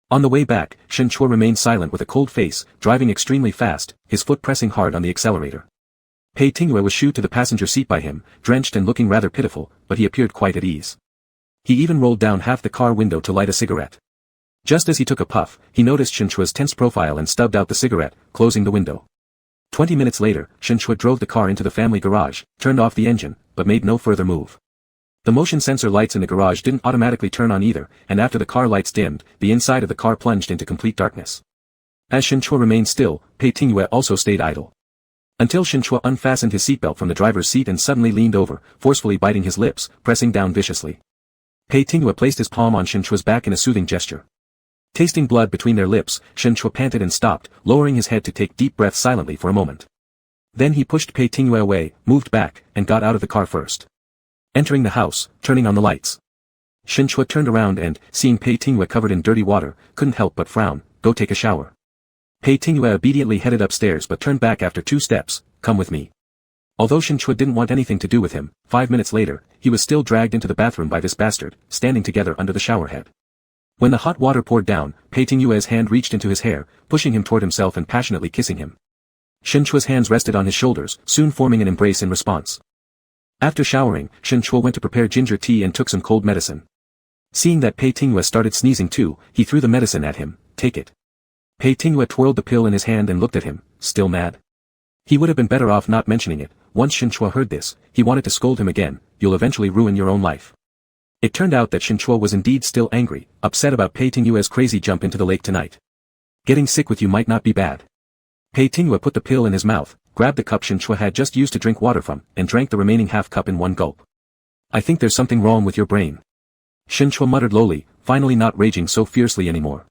On the way back, Shinchua remained silent with a cold face, driving extremely fast, his foot pressing hard on the accelerator. Pei Tingyue was shooed to the passenger seat by him, drenched and looking rather pitiful, but he appeared quite at ease. He even rolled down half the car window to light a cigarette. Just as he took a puff, he noticed Shinchua's tense profile and stubbed out the cigarette, closing the window. 20 minutes later, Shinchua drove the car into the family garage, turned off the engine, but made no further move. The motion sensor lights in the garage didn't automatically turn on either, and after the car lights dimmed, the inside of the car plunged into complete darkness. As Shinchua remained still, Pei Tingyue also stayed idle. Until Shinchua unfastened his seatbelt from the driver's seat and suddenly leaned over, forcefully biting his lips, pressing down viciously. Pei Tingyue placed his palm on Shinchua's back in a soothing gesture. Tasting blood between their lips, Shinchua panted and stopped, lowering his head to take deep breaths silently for a moment. Then he pushed Pei Tingyue away, moved back, and got out of the car first. Entering the house, turning on the lights. Shinchua turned around and, seeing Pei Tingyue covered in dirty water, couldn't help but frown. Go take a shower. Pei Tingyue obediently headed upstairs but turned back after 2 steps. Come with me. Although Shinchua didn't want anything to do with him, 5 minutes later, he was still dragged into the bathroom by this bastard, standing together under the shower head. When the hot water poured down, Pei Tingyue's hand reached into his hair, pushing him toward himself and passionately kissing him. Shinchua's hands rested on his shoulders, soon forming an embrace in response. After showering, Shinchua went to prepare ginger tea and took some cold medicine. Seeing that Pei Tingyue started sneezing too, he threw the medicine at him. Take it. Pei Tingyue twirled the pill in his hand and looked at him, still mad. He would have been better off not mentioning it. Once Shinchua heard this, he wanted to scold him again. You'll eventually ruin your own life. It turned out that Shinchua was indeed still angry, upset about Pei Tingyue's crazy jump into the lake tonight. Getting sick with you might not be bad. Pei Tingyue put the pill in his mouth, grabbed the cup Shinchua had just used to drink water from, and drank the remaining half cup in one gulp. I think there's something wrong with your brain. Shinchua muttered lowly, finally not raging so fiercely anymore.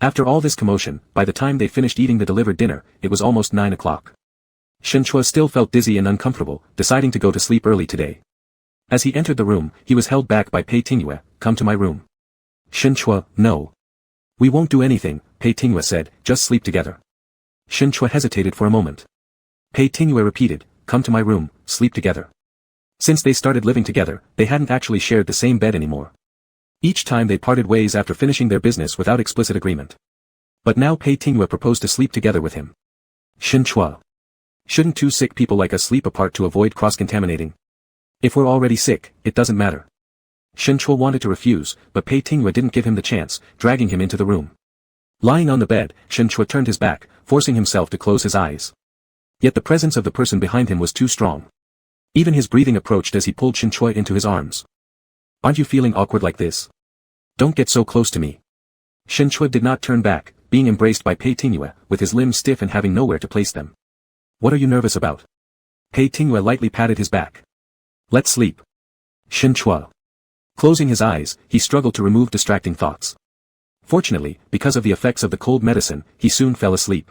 After all this commotion, by the time they finished eating the delivered dinner, it was almost 9 o'clock. Shinchua still felt dizzy and uncomfortable, deciding to go to sleep early today. As he entered the room, he was held back by Pei Tingyue. Come to my room. Shinchua, no. We won't do anything, Pei Tingyue said, just sleep together. Shinchua hesitated for a moment. Pei Tingyue repeated, come to my room, sleep together. Since they started living together, they hadn't actually shared the same bed anymore. Each time they parted ways after finishing their business without explicit agreement. But now Pei Tingyue proposed to sleep together with him. Shinchua. Shouldn't 2 sick people like us sleep apart to avoid cross-contaminating? If we're already sick, it doesn't matter. Shen Chua wanted to refuse, but Pei Tingyue didn't give him the chance, dragging him into the room. Lying on the bed, Shen Chua turned his back, forcing himself to close his eyes. Yet the presence of the person behind him was too strong. Even his breathing approached as he pulled Shen Chua into his arms. "Aren't you feeling awkward like this? Don't get so close to me." Shen Chua did not turn back, being embraced by Pei Tingyue, with his limbs stiff and having nowhere to place them. "What are you nervous about?" Pei Tingyue lightly patted his back. "Let's sleep." Shen Chua. Closing his eyes, he struggled to remove distracting thoughts. Fortunately, because of the effects of the cold medicine, he soon fell asleep.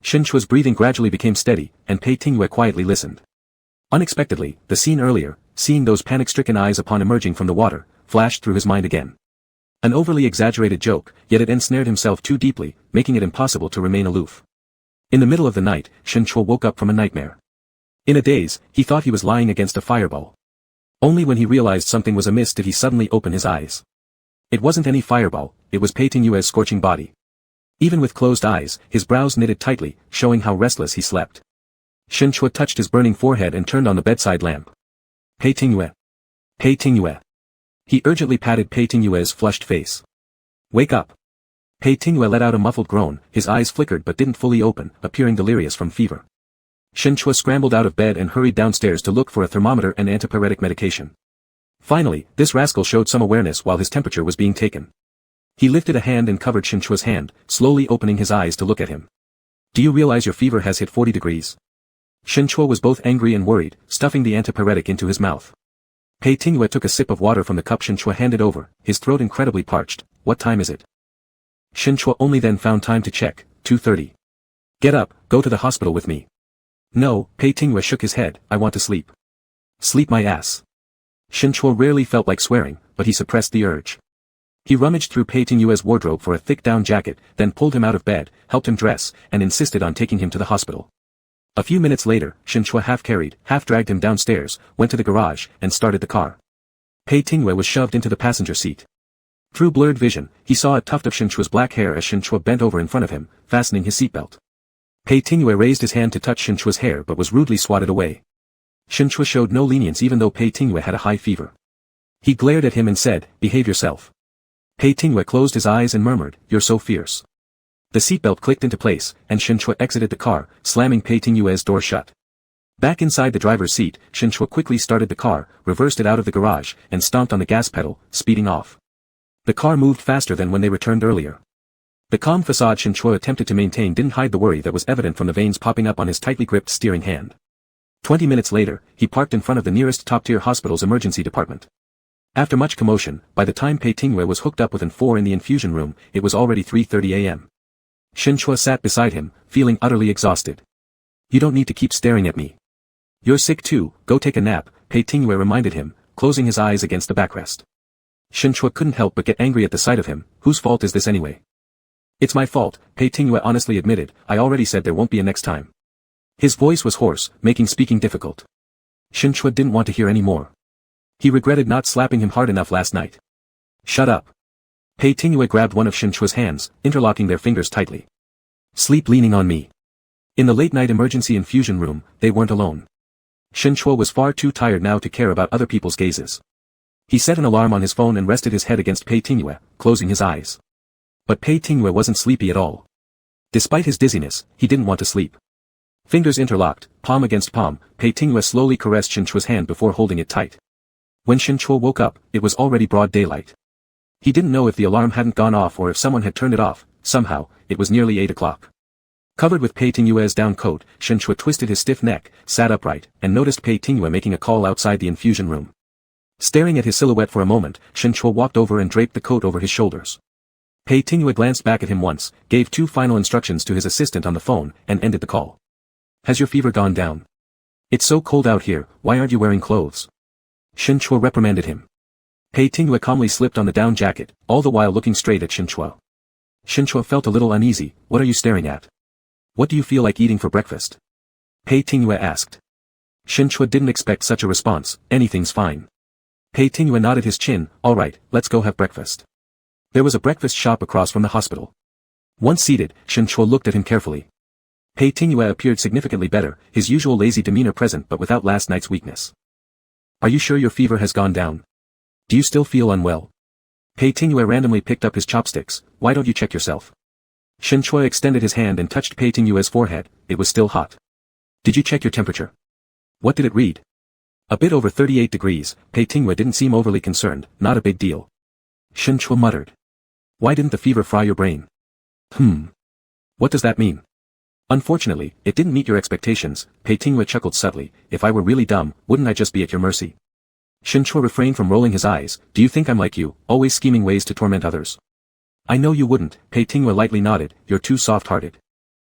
Shen Chua's breathing gradually became steady, and Pei Tingyue quietly listened. Unexpectedly, the scene earlier, seeing those panic-stricken eyes upon emerging from the water, flashed through his mind again. An overly exaggerated joke, yet it ensnared himself too deeply, making it impossible to remain aloof. In the middle of the night, Shen Chua woke up from a nightmare. In a daze, he thought he was lying against a fireball. Only when he realized something was amiss did he suddenly open his eyes. It wasn't any fireball, it was Pei Tingyue's scorching body. Even with closed eyes, his brows knitted tightly, showing how restless he slept. Shen Chua touched his burning forehead and turned on the bedside lamp. "Pei Tingyue. Pei Tingyue." He urgently patted Pei Tingyue's flushed face. "Wake up." Pei Tingyue let out a muffled groan, his eyes flickered but didn't fully open, appearing delirious from fever. Shen Chua scrambled out of bed and hurried downstairs to look for a thermometer and antipyretic medication. Finally, this rascal showed some awareness while his temperature was being taken. He lifted a hand and covered Shen Chua's hand, slowly opening his eyes to look at him. "Do you realize your fever has hit 40 degrees? Shen Chua was both angry and worried, stuffing the antipyretic into his mouth. Pei Tingyue took a sip of water from the cup Shen Chua handed over, his throat incredibly parched. "What time is it?" Shen Chua only then found time to check, 2:30. "Get up, go to the hospital with me." "No," Pei Tingyue shook his head, "I want to sleep." "Sleep my ass." Shen Chua rarely felt like swearing, but he suppressed the urge. He rummaged through Pei Tingyue's wardrobe for a thick down jacket, then pulled him out of bed, helped him dress, and insisted on taking him to the hospital. A few minutes later, Shen Chua half-carried, half-dragged him downstairs, went to the garage, and started the car. Pei Tingyue was shoved into the passenger seat. Through blurred vision, he saw a tuft of Shen Chua's black hair as Shen Chua bent over in front of him, fastening his seatbelt. Pei Tingyue raised his hand to touch Shen Chua's hair but was rudely swatted away. Shen Chua showed no lenience even though Pei Tingyue had a high fever. He glared at him and said, "Behave yourself." Pei Tingyue closed his eyes and murmured, "You're so fierce." The seatbelt clicked into place, and Shen Chua exited the car, slamming Pei Tingyue's door shut. Back inside the driver's seat, Shen Chua quickly started the car, reversed it out of the garage, and stomped on the gas pedal, speeding off. The car moved faster than when they returned earlier. The calm facade Shen Chua attempted to maintain didn't hide the worry that was evident from the veins popping up on his tightly gripped steering hand. 20 minutes later, he parked in front of the nearest top-tier hospital's emergency department. After much commotion, by the time Pei Tingyue was hooked up with an 4 in the infusion room, it was already 3:30 a.m. Shen Chua sat beside him, feeling utterly exhausted. "You don't need to keep staring at me. You're sick too, go take a nap," Pei Tingyue reminded him, closing his eyes against the backrest. Shen Chua couldn't help but get angry at the sight of him. Whose fault is this anyway? "It's my fault," Pei Tingyue honestly admitted, "I already said there won't be a next time." His voice was hoarse, making speaking difficult. Shen Chua didn't want to hear any more. He regretted not slapping him hard enough last night. "Shut up." Pei Tingyue grabbed one of Shen Chua's hands, interlocking their fingers tightly. "Sleep leaning on me." In the late-night emergency infusion room, they weren't alone. Shen Chua was far too tired now to care about other people's gazes. He set an alarm on his phone and rested his head against Pei Tingyue, closing his eyes. But Pei Tingyue wasn't sleepy at all. Despite his dizziness, he didn't want to sleep. Fingers interlocked, palm against palm, Pei Tingyue slowly caressed Shen Chua's hand before holding it tight. When Shen Chua woke up, it was already broad daylight. He didn't know if the alarm hadn't gone off or if someone had turned it off. Somehow, it was nearly 8 o'clock. Covered with Pei Tingyue's down coat, Shen Chua twisted his stiff neck, sat upright, and noticed Pei Tingyue making a call outside the infusion room. Staring at his silhouette for a moment, Shen Chua walked over and draped the coat over his shoulders. Pei Tingyue glanced back at him once, gave 2 final instructions to his assistant on the phone, and ended the call. "Has your fever gone down? It's so cold out here, why aren't you wearing clothes?" Shen Chua reprimanded him. Pei Tingyue calmly slipped on the down jacket, all the while looking straight at Shen Chua. Shen Chua felt a little uneasy. "What are you staring at? What do you feel like eating for breakfast?" Pei Tingyue asked. Shen Chua didn't expect such a response. "Anything's fine." Pei Tingyue nodded his chin. "All right, let's go have breakfast." There was a breakfast shop across from the hospital. Once seated, Shen Chua looked at him carefully. Pei Tingyue appeared significantly better, his usual lazy demeanor present but without last night's weakness. "Are you sure your fever has gone down?" Do you still feel unwell? Pei Tingyue randomly picked up his chopsticks. Why don't you check yourself? Shen Chua extended his hand and touched Pei Tingyue's forehead. It was still hot. Did you check your temperature? What did it read? A bit over 38 degrees, Pei Tingyue didn't seem overly concerned. Not a big deal. Shen Chua muttered. Why didn't the fever fry your brain? What does that mean? Unfortunately, it didn't meet your expectations. Pei Tingyue chuckled subtly. If I were really dumb, wouldn't I just be at your mercy? Shen Chua refrained from rolling his eyes. Do you think I'm like you, always scheming ways to torment others? I know you wouldn't. Pei Tingyue lightly nodded. You're too soft-hearted.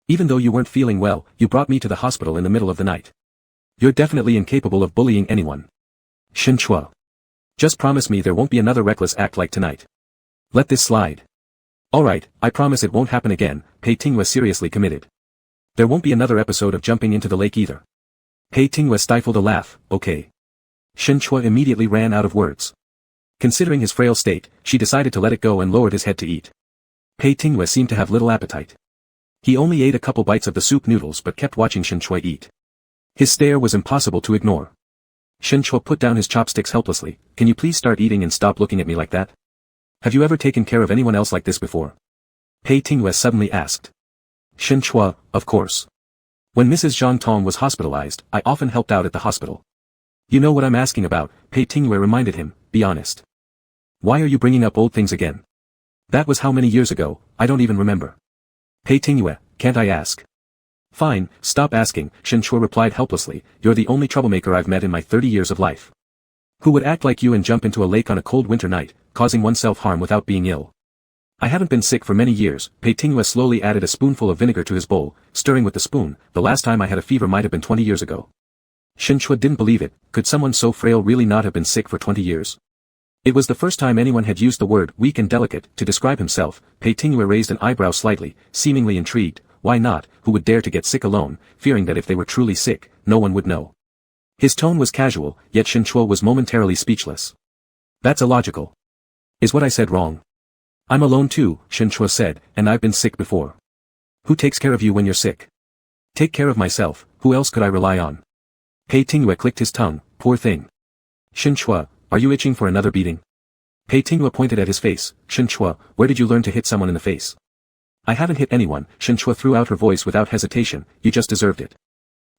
Even though you weren't feeling well, you brought me to the hospital in the middle of the night. You're definitely incapable of bullying anyone. Shen Chua. Just promise me there won't be another reckless act like tonight. Let this slide. Alright, I promise it won't happen again. Pei Tingyue seriously committed. There won't be another episode of jumping into the lake either. Pei Tingyue stifled a laugh. Okay. Shen Chua immediately ran out of words. Considering his frail state, she decided to let it go and lowered his head to eat. Pei Tingyue seemed to have little appetite. He only ate a couple bites of the soup noodles but kept watching Shen Chua eat. His stare was impossible to ignore. Shen Chua put down his chopsticks helplessly. Can you please start eating and stop looking at me like that? Have you ever taken care of anyone else like this before? Pei Tingyue suddenly asked. Shen Chua, of course. When Mrs. Zhang Tong was hospitalized, I often helped out at the hospital. You know what I'm asking about, Pei Tingyue reminded him. Be honest. Why are you bringing up old things again? That was how many years ago, I don't even remember. Pei Tingyue, can't I ask? Fine, stop asking, Shen Chua replied helplessly. You're the only troublemaker I've met in my 30 years of life. Who would act like you and jump into a lake on a cold winter night, causing oneself harm without being ill? I haven't been sick for many years. Pei Tingyue slowly added a spoonful of vinegar to his bowl, stirring with the spoon. The last time I had a fever might have been 20 years ago. Shen Chua didn't believe it. Could someone so frail really not have been sick for 20 years? It was the first time anyone had used the word weak and delicate to describe himself. Pei Tingyue raised an eyebrow slightly, seemingly intrigued. Why not? Who would dare to get sick alone, fearing that if they were truly sick, no one would know? His tone was casual, yet Shen Chua was momentarily speechless. That's illogical. Is what I said wrong? I'm alone too, Shen Chua said, and I've been sick before. Who takes care of you when you're sick? Take care of myself. Who else could I rely on? Pei Tingyue clicked his tongue. Poor thing. Shen Chua, are you itching for another beating? Pei Tingyue pointed at his face. Shen Chua, where did you learn to hit someone in the face? I haven't hit anyone, Shen Chua threw out her voice without hesitation. You just deserved it.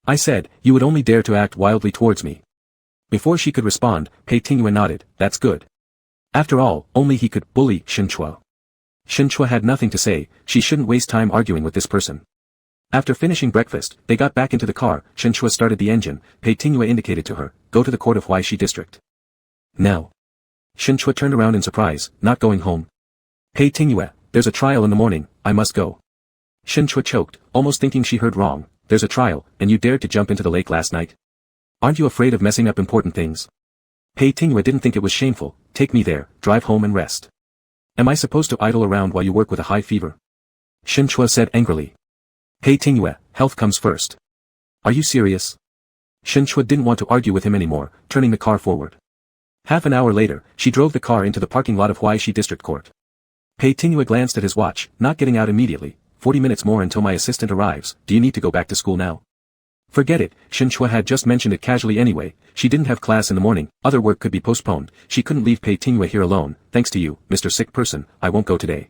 I said, you would only dare to act wildly towards me. Before she could respond, Pei Tingyue nodded. That's good. After all, only he could bully Shen Chua. Shen Chua had nothing to say. She shouldn't waste time arguing with this person. After finishing breakfast, they got back into the car. Shen Chua started the engine. Pei Tingyue indicated to her, go to the court of Huaishi district. Now. Shen Chua turned around in surprise. Not going home? Pei Tingyue, there's a trial in the morning, I must go. Shen Chua choked, almost thinking she heard wrong. There's a trial, and you dared to jump into the lake last night? Aren't you afraid of messing up important things? Pei Tingyue didn't think it was shameful. Take me there, drive home and rest. Am I supposed to idle around while you work with a high fever? Shen Chua said angrily. Pei Tingyue, health comes first. Are you serious? Shen Chua didn't want to argue with him anymore, turning the car forward. Half an hour later, she drove the car into the parking lot of Huaishi District Court. Pei Tingyue glanced at his watch, not getting out immediately. 40 minutes more until my assistant arrives. Do you need to go back to school now? Forget it, Shen Chua had just mentioned it casually anyway. She didn't have class in the morning, other work could be postponed. She couldn't leave Pei Tingyue here alone. Thanks to you, Mr. Sick Person, I won't go today.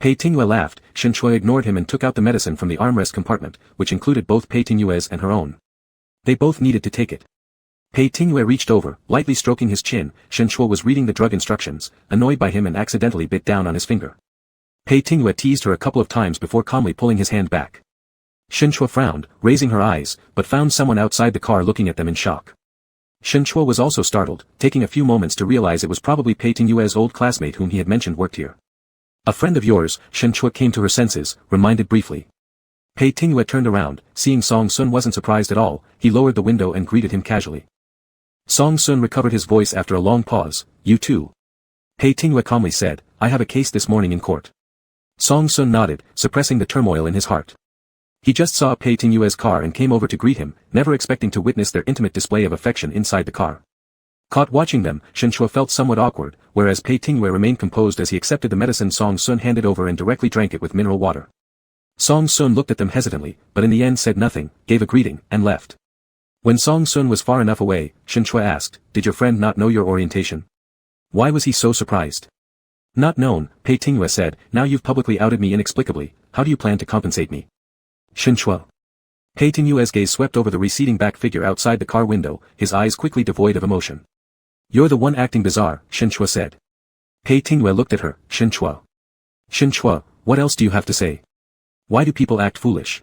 Pei Tingyue laughed. Shen Chua ignored him and took out the medicine from the armrest compartment, which included both Pei Tingyue's and her own. They both needed to take it. Pei Tingyue reached over, lightly stroking his chin. Shen Chua was reading the drug instructions, annoyed by him and accidentally bit down on his finger. Pei Tingyue teased her a couple of times before calmly pulling his hand back. Shen Chua frowned, raising her eyes, but found someone outside the car looking at them in shock. Shen Chua was also startled, taking a few moments to realize it was probably Pei Tingyue's old classmate whom he had mentioned worked here. A friend of yours, Shen Chua came to her senses, reminded briefly. Pei Tingyue turned around, seeing Song Sun wasn't surprised at all, he lowered the window and greeted him casually. Song Sun recovered his voice after a long pause. You too? Pei Tingyue calmly said, I have a case this morning in court. Song Sun nodded, suppressing the turmoil in his heart. He just saw Pei Tingyue's car and came over to greet him, never expecting to witness their intimate display of affection inside the car. Caught watching them, Shen Chua felt somewhat awkward, whereas Pei Tingyue remained composed as he accepted the medicine Song Sun handed over and directly drank it with mineral water. Song Sun looked at them hesitantly, but in the end said nothing, gave a greeting, and left. When Song Sun was far enough away, Shen Chua asked, did your friend not know your orientation? Why was he so surprised? Not known, Pei Tingyue said, now you've publicly outed me inexplicably, how do you plan to compensate me? Shinchua. Pei Tingyue's gaze swept over the receding back figure outside the car window, his eyes quickly devoid of emotion. You're the one acting bizarre, Shinchua said. Pei Tingyue looked at her, Shinchua. Shinchua, what else do you have to say? Why do people act foolish?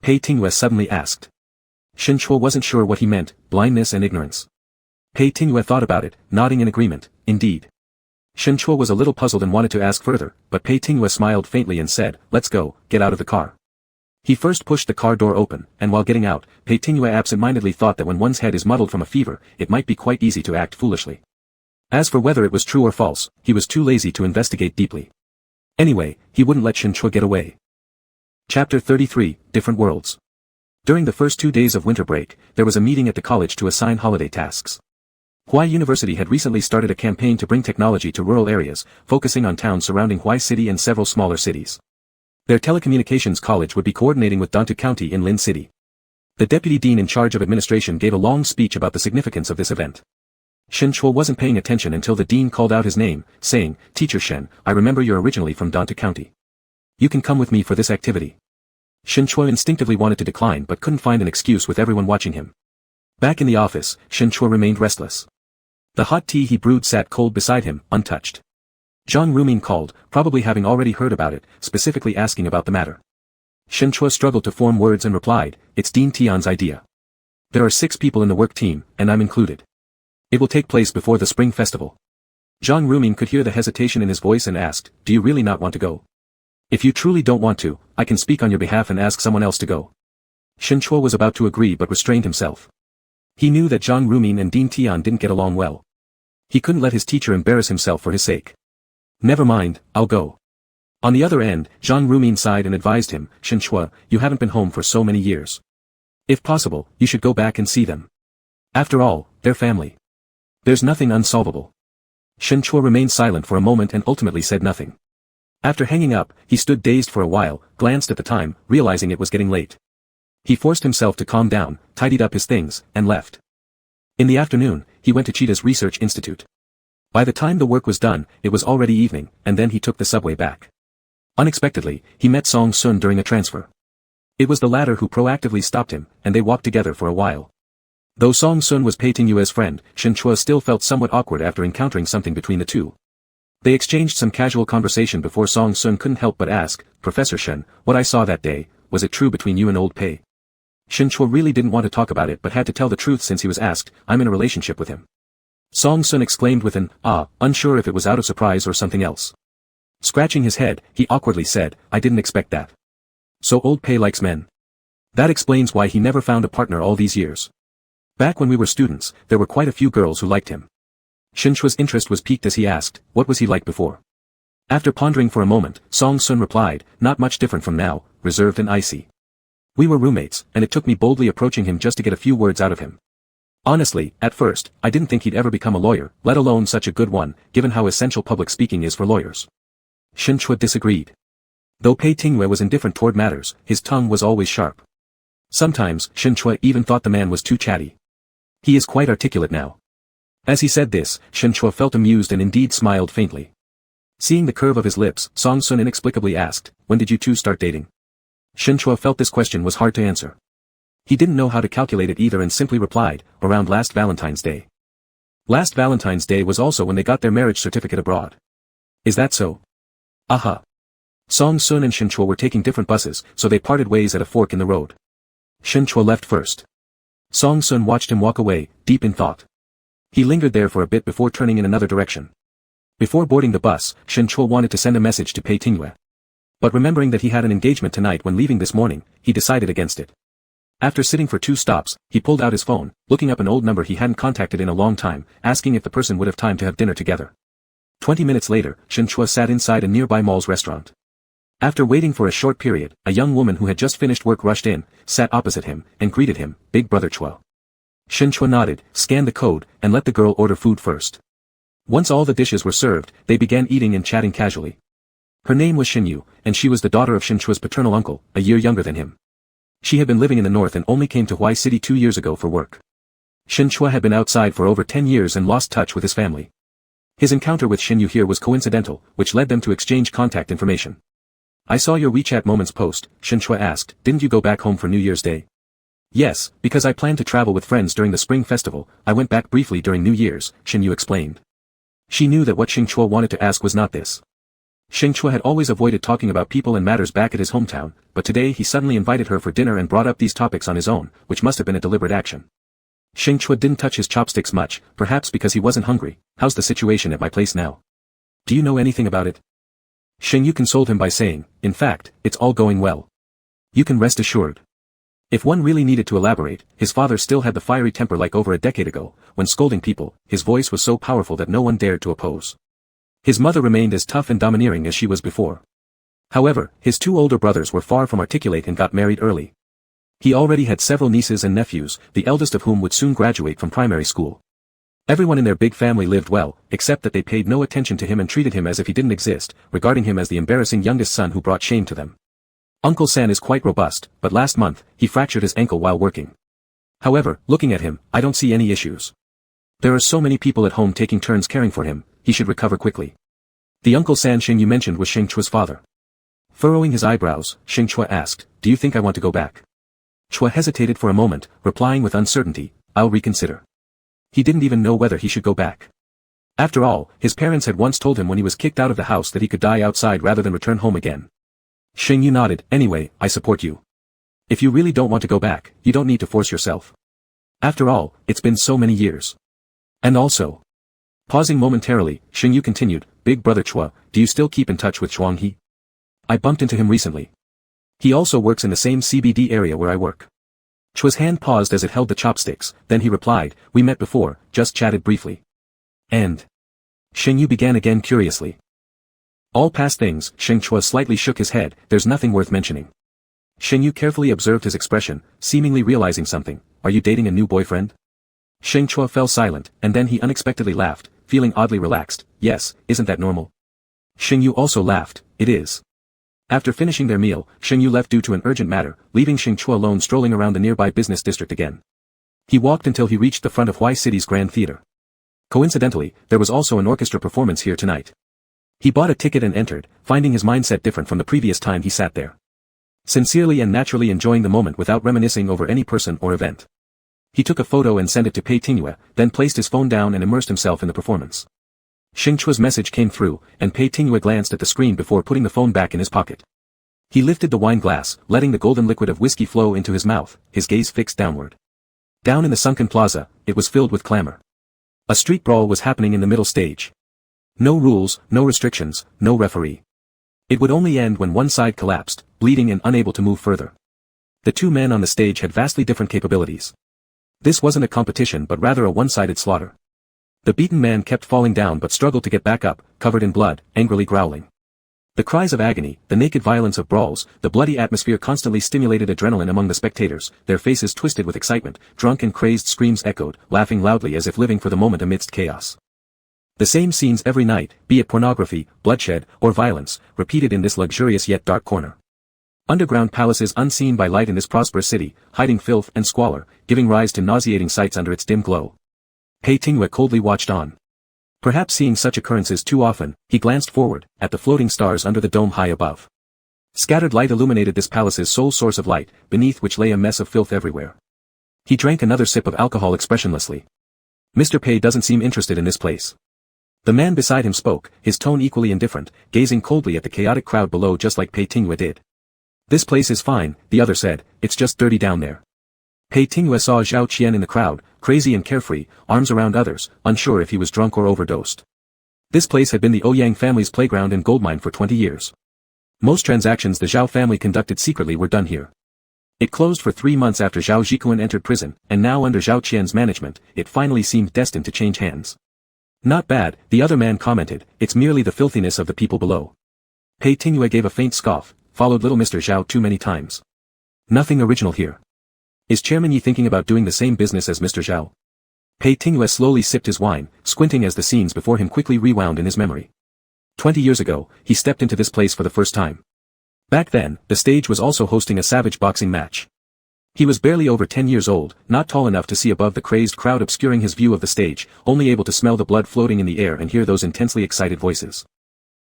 Pei Tingyue suddenly asked. Shinchua wasn't sure what he meant, blindness and ignorance. Pei Tingyue thought about it, nodding in agreement, indeed. Shinchua was a little puzzled and wanted to ask further, but Pei Tingyue smiled faintly and said, let's go, get out of the car. He first pushed the car door open, and while getting out, Pei Tingyue absent-mindedly thought that when one's head is muddled from a fever, it might be quite easy to act foolishly. As for whether it was true or false, he was too lazy to investigate deeply. Anyway, he wouldn't let Shinchua get away. Chapter 33, Different Worlds. During the first 2 days of winter break, there was a meeting at the college to assign holiday tasks. Huai University had recently started a campaign to bring technology to rural areas, focusing on towns surrounding Huai City and several smaller cities. Their telecommunications college would be coordinating with Dantu County in Lin City. The deputy dean in charge of administration gave a long speech about the significance of this event. Shinchua wasn't paying attention until the dean called out his name, saying, Teacher Shen, I remember you're originally from Dantu County. You can come with me for this activity. Shinchua instinctively wanted to decline but couldn't find an excuse with everyone watching him. Back in the office, Shinchua remained restless. The hot tea he brewed sat cold beside him, untouched. Zhang Rumin called, probably having already heard about it, specifically asking about the matter. Shinchua struggled to form words and replied, it's Dean Tian's idea. There are 6 people in the work team, and I'm included. It will take place before the spring festival. Zhang Rumin could hear the hesitation in his voice and asked, do you really not want to go? If you truly don't want to, I can speak on your behalf and ask someone else to go. Shinchua was about to agree but restrained himself. He knew that Zhang Rumin and Dean Tian didn't get along well. He couldn't let his teacher embarrass himself for his sake. Never mind, I'll go. On the other end, Zhang Rumin sighed and advised him, Shinchua, you haven't been home for so many years. If possible, you should go back and see them. After all, they're family. There's nothing unsolvable. Shinchua remained silent for a moment and ultimately said nothing. After hanging up, he stood dazed for a while, glanced at the time, realizing it was getting late. He forced himself to calm down, tidied up his things, and left. In the afternoon, he went to Cheetah's Research Institute. By the time the work was done, it was already evening, and then he took the subway back. Unexpectedly, he met Song Sun during a transfer. It was the latter who proactively stopped him, and they walked together for a while. Though Song Sun was Pei Tingyue's friend, Shinchua still felt somewhat awkward after encountering something between the two. They exchanged some casual conversation before Song Sun couldn't help but ask, Professor Shen, what I saw that day, was it true between you and old Pei? Shinchua really didn't want to talk about it but had to tell the truth since he was asked, I'm in a relationship with him. Song Sun exclaimed with an, unsure if it was out of surprise or something else. Scratching his head, he awkwardly said, I didn't expect that. So old Pei likes men. That explains why he never found a partner all these years. Back when we were students, there were quite a few girls who liked him. Shinchua's interest was piqued as he asked, what was he like before? After pondering for a moment, Song Sun replied, not much different from now, reserved and icy. We were roommates, and it took me boldly approaching him just to get a few words out of him. Honestly, at first, I didn't think he'd ever become a lawyer, let alone such a good one, given how essential public speaking is for lawyers. Shinchua disagreed. Though Pei Tingyue was indifferent toward matters, his tongue was always sharp. Sometimes, Shinchua even thought the man was too chatty. He is quite articulate now. As he said this, Shinchua felt amused and indeed smiled faintly. Seeing the curve of his lips, Song Sun inexplicably asked, when did you two start dating? Shinchua felt this question was hard to answer. He didn't know how to calculate it either and simply replied, around last Valentine's Day. Last Valentine's Day was also when they got their marriage certificate abroad. Is that so? Aha. Song Sun and Shinchua were taking different buses, so they parted ways at a fork in the road. Shinchua left first. Song Sun watched him walk away, deep in thought. He lingered there for a bit before turning in another direction. Before boarding the bus, Shinchua wanted to send a message to Pei Tingyue. But remembering that he had an engagement tonight when leaving this morning, he decided against it. After sitting for 2 stops, he pulled out his phone, looking up an old number he hadn't contacted in a long time, asking if the person would have time to have dinner together. 20 minutes later, Shinchua sat inside a nearby mall's restaurant. After waiting for a short period, a young woman who had just finished work rushed in, sat opposite him, and greeted him, Big Brother Chua. Shinchua nodded, scanned the code, and let the girl order food first. Once all the dishes were served, they began eating and chatting casually. Her name was Xinyu, and she was the daughter of Shinchua's paternal uncle, a year younger than him. She had been living in the north and only came to Huai City 2 years ago for work. Shinchua had been outside for over 10 years and lost touch with his family. His encounter with Xin Yu here was coincidental, which led them to exchange contact information. I saw your WeChat Moments post, Xin Chua asked, didn't you go back home for New Year's Day? Yes, because I planned to travel with friends during the Spring Festival, I went back briefly during New Year's, Xin Yu explained. She knew that what Xin Chua wanted to ask was not this. Xin Chua had always avoided talking about people and matters back at his hometown, but today he suddenly invited her for dinner and brought up these topics on his own, which must have been a deliberate action. Xin Chua didn't touch his chopsticks much, perhaps because he wasn't hungry. How's the situation at my place now? Do you know anything about it? Xin Yu consoled him by saying, in fact, it's all going well. You can rest assured. If one really needed to elaborate, his father still had the fiery temper like over a decade ago, when scolding people, his voice was so powerful that no one dared to oppose. His mother remained as tough and domineering as she was before. However, his two older brothers were far from articulate and got married early. He already had several nieces and nephews, the eldest of whom would soon graduate from primary school. Everyone in their big family lived well, except that they paid no attention to him and treated him as if he didn't exist, regarding him as the embarrassing youngest son who brought shame to them. Uncle San is quite robust, but last month, he fractured his ankle while working. However, looking at him, I don't see any issues. There are so many people at home taking turns caring for him, he should recover quickly. The Uncle San Xin Yu mentioned was Xin Chua's father. Furrowing his eyebrows, Xin Chua asked, do you think I want to go back? Chua hesitated for a moment, replying with uncertainty, I'll reconsider. He didn't even know whether he should go back. After all, his parents had once told him when he was kicked out of the house that he could die outside rather than return home again. Xin Yu nodded, anyway, I support you. If you really don't want to go back, you don't need to force yourself. After all, it's been so many years. And also. Pausing momentarily, Xin Yu continued, Big brother Chua, do you still keep in touch with Chuang He? I bumped into him recently. He also works in the same CBD area where I work. Chua's hand paused as it held the chopsticks, then he replied, we met before, just chatted briefly. And? Xin Yu began again curiously. All past things, Xin Chua slightly shook his head, there's nothing worth mentioning. Xin Yu carefully observed his expression, seemingly realizing something, are you dating a new boyfriend? Xin Chua fell silent, and then he unexpectedly laughed, feeling oddly relaxed, yes, isn't that normal? Xin Yu also laughed, it is. After finishing their meal, Xin Yu left due to an urgent matter, leaving Xin Chua alone strolling around the nearby business district again. He walked until he reached the front of Y City's Grand Theater. Coincidentally, there was also an orchestra performance here tonight. He bought a ticket and entered, finding his mindset different from the previous time he sat there. Sincerely and naturally enjoying the moment without reminiscing over any person or event. He took a photo and sent it to Pei Tingyue, then placed his phone down and immersed himself in the performance. Xin Chua's message came through, and Pei Tingyue glanced at the screen before putting the phone back in his pocket. He lifted the wine glass, letting the golden liquid of whiskey flow into his mouth, his gaze fixed downward. Down in the sunken plaza, it was filled with clamor. A street brawl was happening in the middle stage. No rules, no restrictions, no referee. It would only end when one side collapsed, bleeding and unable to move further. The two men on the stage had vastly different capabilities. This wasn't a competition but rather a one-sided slaughter. The beaten man kept falling down but struggled to get back up, covered in blood, angrily growling. The cries of agony, the naked violence of brawls, the bloody atmosphere constantly stimulated adrenaline among the spectators, their faces twisted with excitement, drunk and crazed screams echoed, laughing loudly as if living for the moment amidst chaos. The same scenes every night, be it pornography, bloodshed, or violence, repeated in this luxurious yet dark corner. Underground palaces unseen by light in this prosperous city, hiding filth and squalor, giving rise to nauseating sights under its dim glow. Pei Tingyue coldly watched on. Perhaps seeing such occurrences too often, he glanced forward, at the floating stars under the dome high above. Scattered light illuminated this palace's sole source of light, beneath which lay a mess of filth everywhere. He drank another sip of alcohol expressionlessly. Mr. Pei doesn't seem interested in this place. The man beside him spoke, his tone equally indifferent, gazing coldly at the chaotic crowd below just like Pei Tingyue did. This place is fine, the other said, it's just dirty down there. Pei Tingyue saw Zhao Qian in the crowd, crazy and carefree, arms around others, unsure if he was drunk or overdosed. This place had been the Ouyang family's playground and goldmine for 20 years. Most transactions the Zhao family conducted secretly were done here. It closed for 3 months after Zhao Zhikuan entered prison, and now under Zhao Qian's management, it finally seemed destined to change hands. Not bad, the other man commented, it's merely the filthiness of the people below. Pei Tingyue gave a faint scoff, followed little Mr. Zhao too many times. Nothing original here. Is Chairman Yi thinking about doing the same business as Mr. Zhao? Pei Tingyue slowly sipped his wine, squinting as the scenes before him quickly rewound in his memory. 20 years ago, he stepped into this place for the first time. Back then, the stage was also hosting a savage boxing match. He was barely over 10 years old, not tall enough to see above the crazed crowd obscuring his view of the stage, only able to smell the blood floating in the air and hear those intensely excited voices.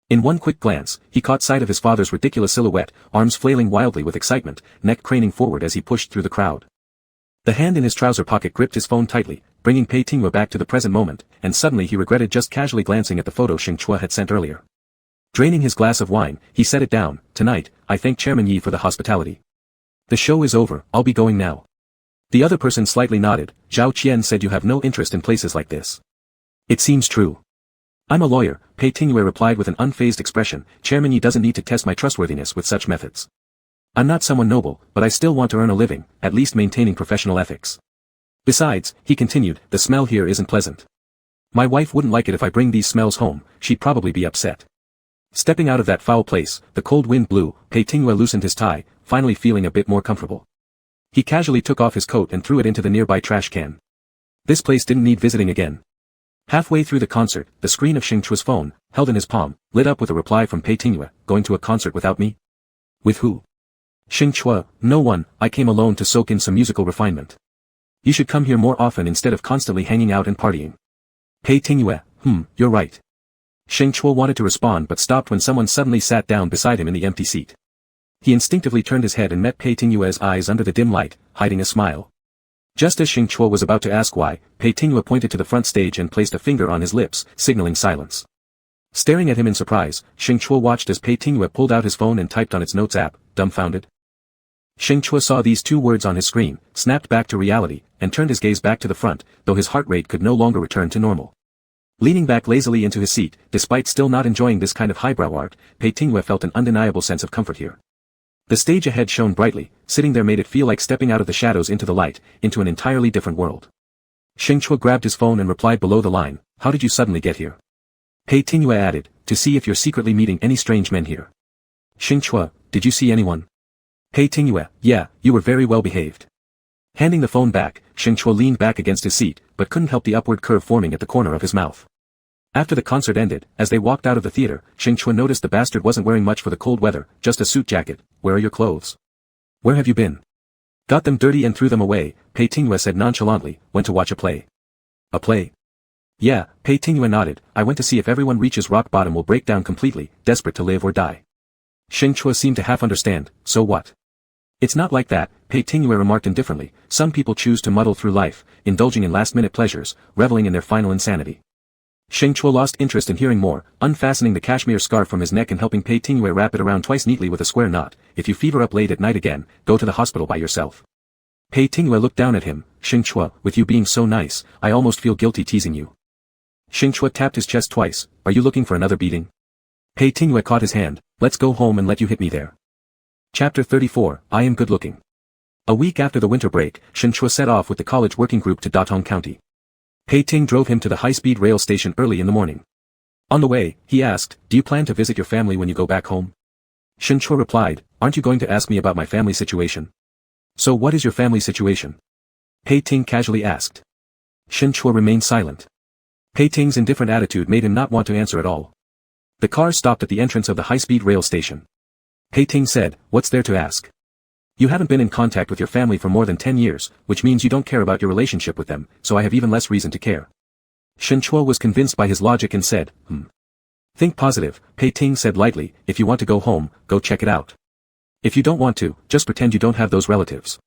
In one quick glance, he caught sight of his father's ridiculous silhouette, arms flailing wildly with excitement, neck craning forward as he pushed through the crowd. The hand in his trouser pocket gripped his phone tightly, bringing Pei Tingwe back to the present moment, and suddenly he regretted just casually glancing at the photo Xing Chua had sent earlier. Draining his glass of wine, he set it down. "Tonight, I thank Chairman Yi for the hospitality. The show is over, I'll be going now." The other person slightly nodded. "Zhao Qian said you have no interest in places like this." "It seems true." "I'm a lawyer," Pei Tingwe replied with an unfazed expression. "Chairman Yi doesn't need to test my trustworthiness with such methods. I'm not someone noble, but I still want to earn a living, at least maintaining professional ethics. Besides," he continued, "the smell here isn't pleasant. My wife wouldn't like it if I bring these smells home, she'd probably be upset." Stepping out of that foul place, the cold wind blew. Pei Tingwe loosened his tie, finally feeling a bit more comfortable. He casually took off his coat and threw it into the nearby trash can. This place didn't need visiting again. Halfway through the concert, the screen of Xing Chua's phone, held in his palm, lit up with a reply from Pei Tingwe. "Going to a concert without me?" "With who?" "Xing Chua, no one, I came alone to soak in some musical refinement. You should come here more often instead of constantly hanging out and partying." Pei Tingwe, you're right." Xing Chua wanted to respond but stopped when someone suddenly sat down beside him in the empty seat. He instinctively turned his head and met Pei Tingwe's eyes under the dim light, hiding a smile. Just as Xing Chua was about to ask why, Pei Tingwe pointed to the front stage and placed a finger on his lips, signaling silence. Staring at him in surprise, Xing Chua watched as Pei Tingwe pulled out his phone and typed on its notes app, dumbfounded. Xing Chua saw these two words on his screen, snapped back to reality, and turned his gaze back to the front, though his heart rate could no longer return to normal. Leaning back lazily into his seat, despite still not enjoying this kind of highbrow art, Pei Tingwe felt an undeniable sense of comfort here. The stage ahead shone brightly, sitting there made it feel like stepping out of the shadows into the light, into an entirely different world. Xing Chua grabbed his phone and replied below the line, "How did you suddenly get here?" Pei Tingwe added, "To see if you're secretly meeting any strange men here." Xing Chua, "Did you see anyone?" Pei Tingwe, "Yeah, you were very well behaved." Handing the phone back, Xing Chua leaned back against his seat, but couldn't help the upward curve forming at the corner of his mouth. After the concert ended, as they walked out of the theater, Xing Chua noticed the bastard wasn't wearing much for the cold weather, just a suit jacket. "Where are your clothes?" "Where have you been?" "Got them dirty and threw them away," Pei Tingwe said nonchalantly. "Went to watch a play." "A play?" "Yeah," Pei Tingwe nodded. "I went to see if everyone reaches rock bottom will break down completely, desperate to live or die." Xing Chua seemed to half understand. "So what?" "It's not like that," Pei Tingwe remarked indifferently. "Some people choose to muddle through life, indulging in last-minute pleasures, reveling in their final insanity." Xing Chua lost interest in hearing more, unfastening the cashmere scarf from his neck and helping Pei Tingwe wrap it around twice neatly with a square knot. "If you fever up late at night again, go to the hospital by yourself." Pei Tingwe looked down at him. "Xing Chua, with you being so nice, I almost feel guilty teasing you." Xing Chua tapped his chest twice. "Are you looking for another beating?" Pei Tingwe caught his hand. "Let's go home and let you hit me there." Chapter 34, I Am Good Looking. A week after the winter break, Xing Chua set off with the college working group to Datong County. Pei Ting drove him to the high-speed rail station early in the morning. On the way, he asked, "Do you plan to visit your family when you go back home?" Xing Chua replied, "Aren't you going to ask me about my family situation?" "So what is your family situation?" Pei Ting casually asked. Xing Chua remained silent. Pei Ting's indifferent attitude made him not want to answer at all. The car stopped at the entrance of the high-speed rail station. Pei Ting said, "What's there to ask? You haven't been in contact with your family for more than 10 years, which means you don't care about your relationship with them, so I have even less reason to care." Xing Chua was convinced by his logic and said, "Think positive," Pei Ting said lightly. "If you want to go home, go check it out. If you don't want to, just pretend you don't have those relatives."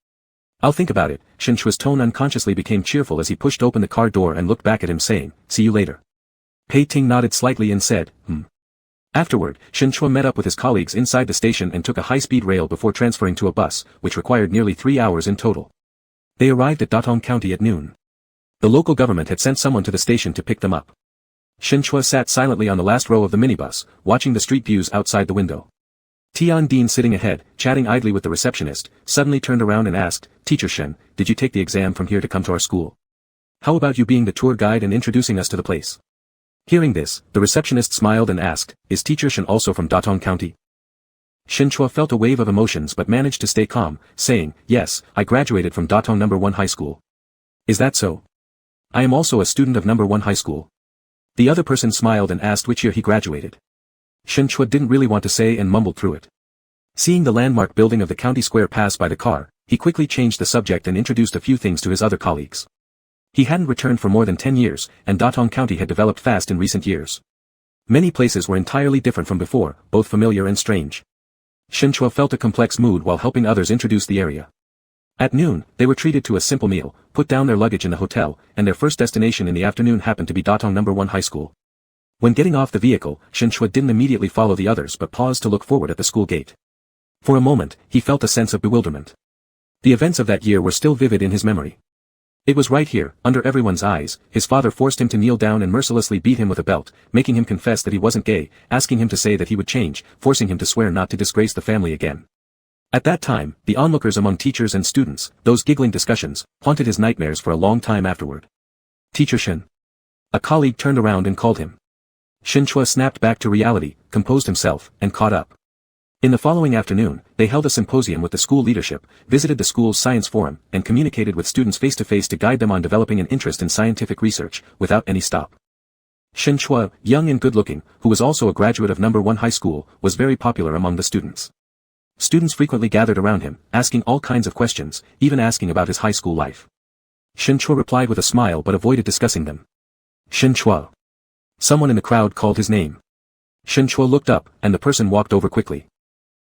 "I'll think about it." Xing Chua's tone unconsciously became cheerful as he pushed open the car door and looked back at him saying, "See you later." Pei Ting nodded slightly and said, Afterward, Xing Chua met up with his colleagues inside the station and took a high-speed rail before transferring to a bus, which required nearly 3 hours in total. They arrived at Datong County at noon. The local government had sent someone to the station to pick them up. Xing Chua sat silently on the last row of the minibus, watching the street views outside the window. Tian Dean sitting ahead, chatting idly with the receptionist, suddenly turned around and asked, "Teacher Shen, did you take the exam from here to come to our school? How about you being the tour guide and introducing us to the place?" Hearing this, the receptionist smiled and asked, "Is Teacher Shen also from Datong County?" Xing Chua felt a wave of emotions but managed to stay calm, saying, "Yes, I graduated from Datong No. 1 High School." "Is that so?" "I am also a student of No. 1 High School." The other person smiled and asked which year he graduated. Xing Chua didn't really want to say and mumbled through it. Seeing the landmark building of the county square pass by the car, he quickly changed the subject and introduced a few things to his other colleagues. He hadn't returned for more than 10 years, and Datong County had developed fast in recent years. Many places were entirely different from before, both familiar and strange. Shinchua felt a complex mood while helping others introduce the area. At noon, they were treated to a simple meal, put down their luggage in the hotel, and their first destination in the afternoon happened to be Datong No. 1 High School. When getting off the vehicle, Shinchua didn't immediately follow the others but paused to look forward at the school gate. For a moment, he felt a sense of bewilderment. The events of that year were still vivid in his memory. It was right here, under everyone's eyes, his father forced him to kneel down and mercilessly beat him with a belt, making him confess that he wasn't gay, asking him to say that he would change, forcing him to swear not to disgrace the family again. At that time, the onlookers among teachers and students, those giggling discussions, haunted his nightmares for a long time afterward. Teacher Shin. A colleague turned around and called him. Shinchua snapped back to reality, composed himself, and caught up. In the following afternoon, they held a symposium with the school leadership, visited the school's science forum, and communicated with students face-to-face to guide them on developing an interest in scientific research, without any stop. Shinchua, young and good-looking, who was also a graduate of No. 1 High School, was very popular among the students. Students frequently gathered around him, asking all kinds of questions, even asking about his high school life. Shinchua replied with a smile but avoided discussing them. Shinchua. Someone in the crowd called his name. Shinchua looked up, and the person walked over quickly.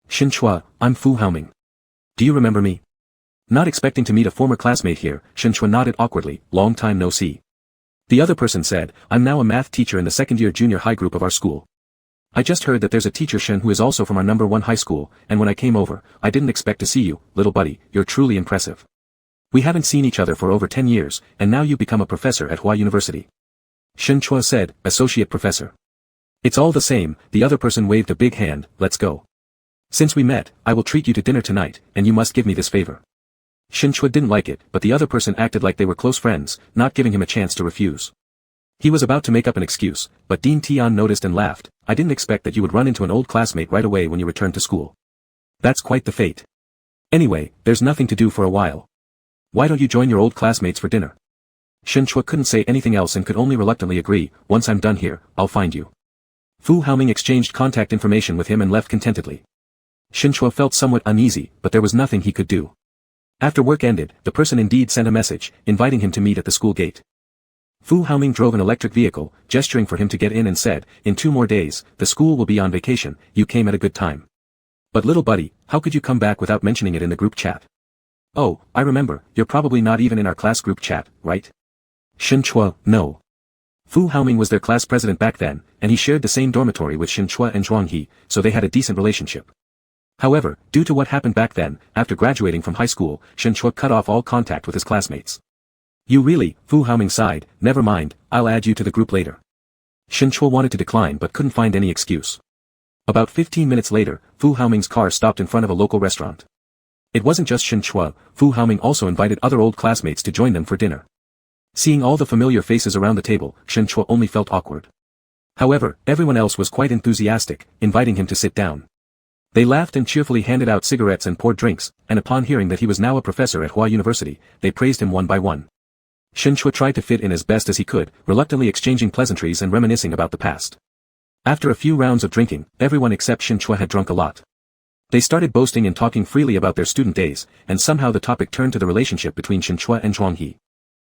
Shinchua, I'm Fu Haoming. Do you remember me? Not expecting to meet a former classmate here, Shinchua nodded awkwardly, long time no see. The other person said, I'm now a math teacher in the second-year junior high group of our school. I just heard that there's a teacher Shin who is also from our No. 1 high school, and when I came over, I didn't expect to see you, little buddy, you're truly impressive. We haven't seen each other for over 10 years, and now you've become a professor at Hua University. Shinchua said, associate professor. It's all the same, the other person waved a big hand, let's go. Since we met, I will treat you to dinner tonight, and you must give me this favor. Shinchua didn't like it, but the other person acted like they were close friends, not giving him a chance to refuse. He was about to make up an excuse, but Dean Tian noticed and laughed, I didn't expect that you would run into an old classmate right away when you returned to school. That's quite the fate. Anyway, there's nothing to do for a while. Why don't you join your old classmates for dinner? Shinchua couldn't say anything else and could only reluctantly agree, once I'm done here, I'll find you. Fu Haoming exchanged contact information with him and left contentedly. Shinchua felt somewhat uneasy, but there was nothing he could do. After work ended, the person indeed sent a message, inviting him to meet at the school gate. Fu Haoming drove an electric vehicle, gesturing for him to get in and said, in 2 more days, the school will be on vacation, you came at a good time. But little buddy, how could you come back without mentioning it in the group chat? Oh, I remember, you're probably not even in our class group chat, right? Shinchua, no. Fu Haoming was their class president back then, and he shared the same dormitory with Shinchua and Zhuanghe, so they had a decent relationship. However, due to what happened back then, after graduating from high school, Shinchua cut off all contact with his classmates. You really, Fu Haoming sighed, never mind, I'll add you to the group later. Shinchua wanted to decline but couldn't find any excuse. About 15 minutes later, Fu Haoming's car stopped in front of a local restaurant. It wasn't just Shinchua, Fu Haoming also invited other old classmates to join them for dinner. Seeing all the familiar faces around the table, Shinchua only felt awkward. However, everyone else was quite enthusiastic, inviting him to sit down. They laughed and cheerfully handed out cigarettes and poured drinks, and upon hearing that he was now a professor at Hua University, they praised him one by one. Shinchua tried to fit in as best as he could, reluctantly exchanging pleasantries and reminiscing about the past. After a few rounds of drinking, everyone except Shinchua had drunk a lot. They started boasting and talking freely about their student days, and somehow the topic turned to the relationship between Shinchua and Zhuanghe.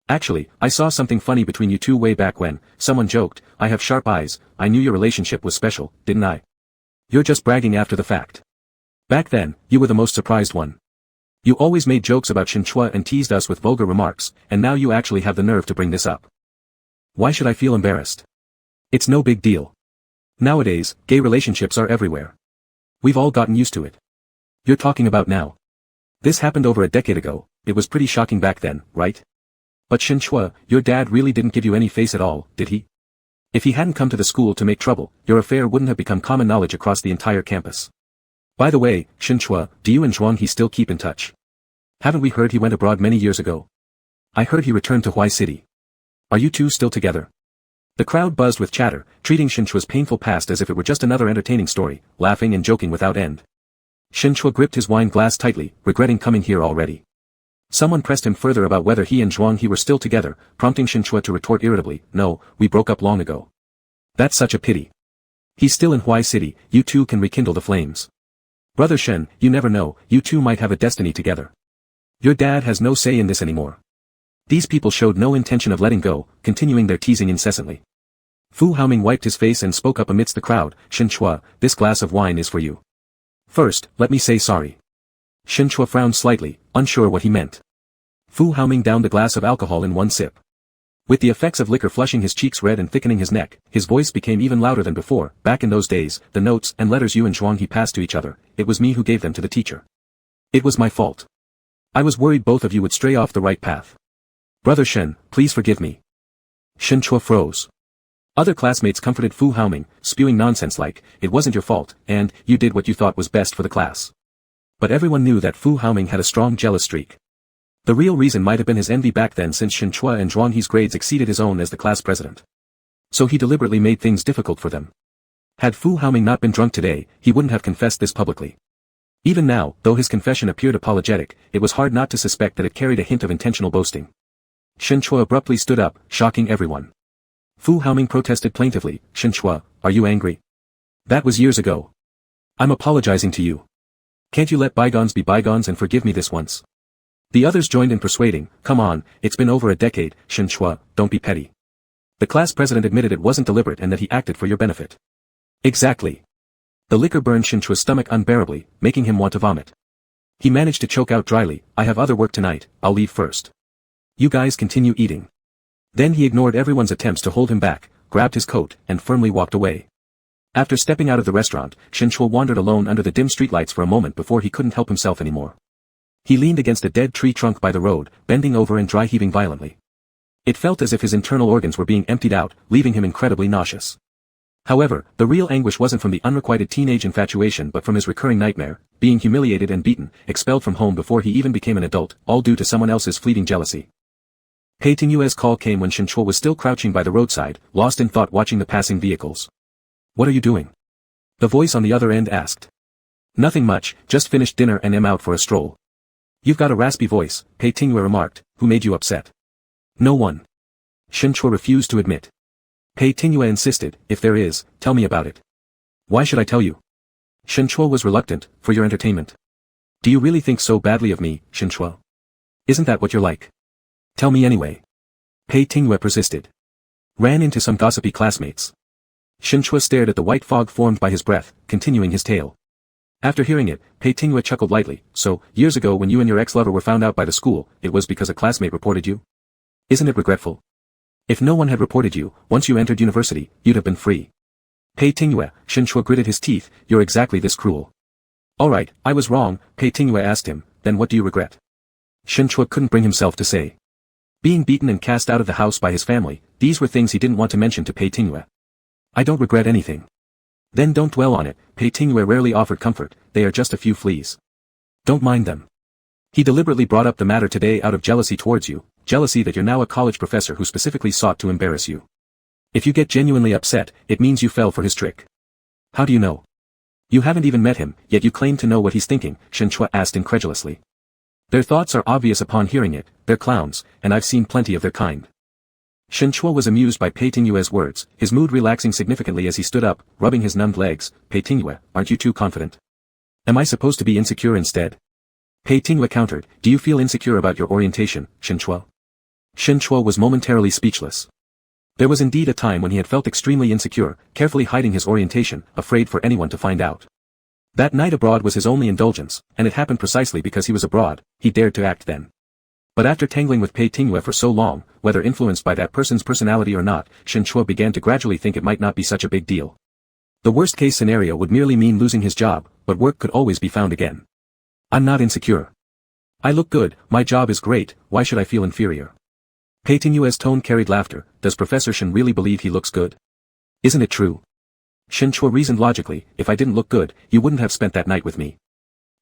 Actually, I saw something funny between you two way back when, someone joked, I have sharp eyes, I knew your relationship was special, didn't I? You're just bragging after the fact. Back then, you were the most surprised one. You always made jokes about Shinchua and teased us with vulgar remarks, and now you actually have the nerve to bring this up. Why should I feel embarrassed? It's no big deal. Nowadays, gay relationships are everywhere. We've all gotten used to it. You're talking about now. This happened over a decade ago, it was pretty shocking back then, right? But Shinchua, your dad really didn't give you any face at all, did he? If he hadn't come to the school to make trouble, your affair wouldn't have become common knowledge across the entire campus. By the way, Shinchua, do you and Zhuanghe still keep in touch? Haven't we heard he went abroad many years ago? I heard he returned to Hua City. Are you two still together? The crowd buzzed with chatter, treating Shinchua's painful past as if it were just another entertaining story, laughing and joking without end. Shinchua gripped his wine glass tightly, regretting coming here already. Someone pressed him further about whether he and Zhuanghe were still together, prompting Shinchua to retort irritably, no, we broke up long ago. That's such a pity. He's still in Hua City, you two can rekindle the flames. Brother Shen, you never know, you two might have a destiny together. Your dad has no say in this anymore. These people showed no intention of letting go, continuing their teasing incessantly. Fu Haoming wiped his face and spoke up amidst the crowd, Shen Chua, this glass of wine is for you. First, let me say sorry. Shen Chua frowned slightly, unsure what he meant. Fu Haoming downed the glass of alcohol in one sip. With the effects of liquor flushing his cheeks red and thickening his neck, his voice became even louder than before. Back in those days, the notes and letters you and Zhuanghe passed to each other, it was me who gave them to the teacher. It was my fault. I was worried both of you would stray off the right path. Brother Shen, please forgive me. Shen Chua froze. Other classmates comforted Fu Haoming, spewing nonsense like, it wasn't your fault, and, you did what you thought was best for the class. But everyone knew that Fu Haoming had a strong jealous streak. The real reason might have been his envy back then, since Shen Chua and Zhuanghe's grades exceeded his own as the class president. So he deliberately made things difficult for them. Had Fu Haoming not been drunk today, he wouldn't have confessed this publicly. Even now, though his confession appeared apologetic, it was hard not to suspect that it carried a hint of intentional boasting. Shen Chua abruptly stood up, shocking everyone. Fu Haoming protested plaintively, Shen Chua, are you angry? That was years ago. I'm apologizing to you. Can't you let bygones be bygones and forgive me this once? The others joined in persuading, come on, it's been over a decade, Shen Chua, don't be petty. The class president admitted it wasn't deliberate and that he acted for your benefit. Exactly. The liquor burned Shen Chua's stomach unbearably, making him want to vomit. He managed to choke out dryly, I have other work tonight, I'll leave first. You guys continue eating. Then he ignored everyone's attempts to hold him back, grabbed his coat, and firmly walked away. After stepping out of the restaurant, Shen Chua wandered alone under the dim streetlights for a moment before he couldn't help himself anymore. He leaned against a dead tree trunk by the road, bending over and dry heaving violently. It felt as if his internal organs were being emptied out, leaving him incredibly nauseous. However, the real anguish wasn't from the unrequited teenage infatuation but from his recurring nightmare, being humiliated and beaten, expelled from home before he even became an adult, all due to someone else's fleeting jealousy. Pei Tingyue's call came when Shen Chua was still crouching by the roadside, lost in thought watching the passing vehicles. What are you doing? The voice on the other end asked. Nothing much, just finished dinner and am out for a stroll. You've got a raspy voice, Pei Tingyue remarked, who made you upset? No one. Shen Chua refused to admit. Pei Tingyue insisted, if there is, tell me about it. Why should I tell you? Shen Chua was reluctant, for your entertainment. Do you really think so badly of me, Shen Chua? Isn't that what you're like? Tell me anyway. Pei Tingyue persisted. Ran into some gossipy classmates. Shen Chua stared at the white fog formed by his breath, continuing his tale. After hearing it, Pei Tingyue chuckled lightly, so, years ago when you and your ex-lover were found out by the school, it was because a classmate reported you? Isn't it regretful? If no one had reported you, once you entered university, you'd have been free. Pei Tingyue, Shen Chua gritted his teeth, you're exactly this cruel. Alright, I was wrong, Pei Tingyue asked him, then what do you regret? Shen Chua couldn't bring himself to say. Being beaten and cast out of the house by his family, these were things he didn't want to mention to Pei Tingyue. I don't regret anything. Then don't dwell on it, Pei Tingyue rarely offered comfort, they are just a few fleas. Don't mind them. He deliberately brought up the matter today out of jealousy towards you, jealousy that you're now a college professor who specifically sought to embarrass you. If you get genuinely upset, it means you fell for his trick. How do you know? You haven't even met him, yet you claim to know what he's thinking, Shen Chua asked incredulously. Their thoughts are obvious upon hearing it, they're clowns, and I've seen plenty of their kind. Shen Chua was amused by Pei Tingyue's words, his mood relaxing significantly as he stood up, rubbing his numbed legs. Pei Tingyue, aren't you too confident? Am I supposed to be insecure instead? Pei Tingyue countered, do you feel insecure about your orientation, Shen Chua? Shen Chua was momentarily speechless. There was indeed a time when he had felt extremely insecure, carefully hiding his orientation, afraid for anyone to find out. That night abroad was his only indulgence, and it happened precisely because he was abroad, he dared to act then. But after tangling with Pei Tingyue for so long, whether influenced by that person's personality or not, Shen Chua began to gradually think it might not be such a big deal. The worst-case scenario would merely mean losing his job, but work could always be found again. I'm not insecure. I look good, my job is great, why should I feel inferior? Pei Tingyue's tone carried laughter, does Professor Shen really believe he looks good? Isn't it true? Shen Chua reasoned logically, if I didn't look good, you wouldn't have spent that night with me.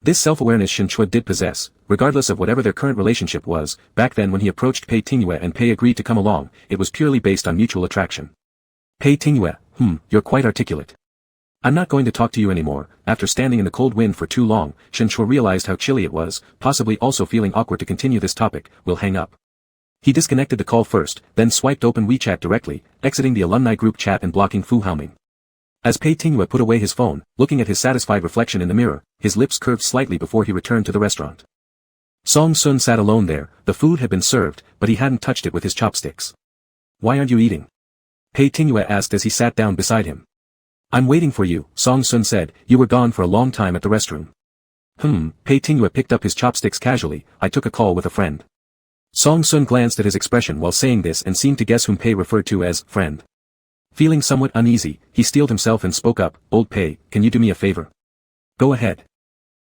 This self-awareness Shen Chua did possess, regardless of whatever their current relationship was. Back then when he approached Pei Tingyue and Pei agreed to come along, it was purely based on mutual attraction. Pei Tingyue, you're quite articulate. I'm not going to talk to you anymore. After standing in the cold wind for too long, Shen Chua realized how chilly it was, possibly also feeling awkward to continue this topic. We'll hang up. He disconnected the call first, then swiped open WeChat directly, exiting the alumni group chat and blocking Fu Haoming. As Pei Tingyue put away his phone, looking at his satisfied reflection in the mirror, his lips curved slightly before he returned to the restaurant. Song Sun sat alone there. The food had been served, but he hadn't touched it with his chopsticks. Why aren't you eating? Pei Tingyue asked as he sat down beside him. I'm waiting for you, Song Sun said. You were gone for a long time at the restroom. Pei Tingyue picked up his chopsticks casually. I took a call with a friend. Song Sun glanced at his expression while saying this and seemed to guess whom Pei referred to as friend. Feeling somewhat uneasy, he steeled himself and spoke up. Old Pei, can you do me a favor? Go ahead.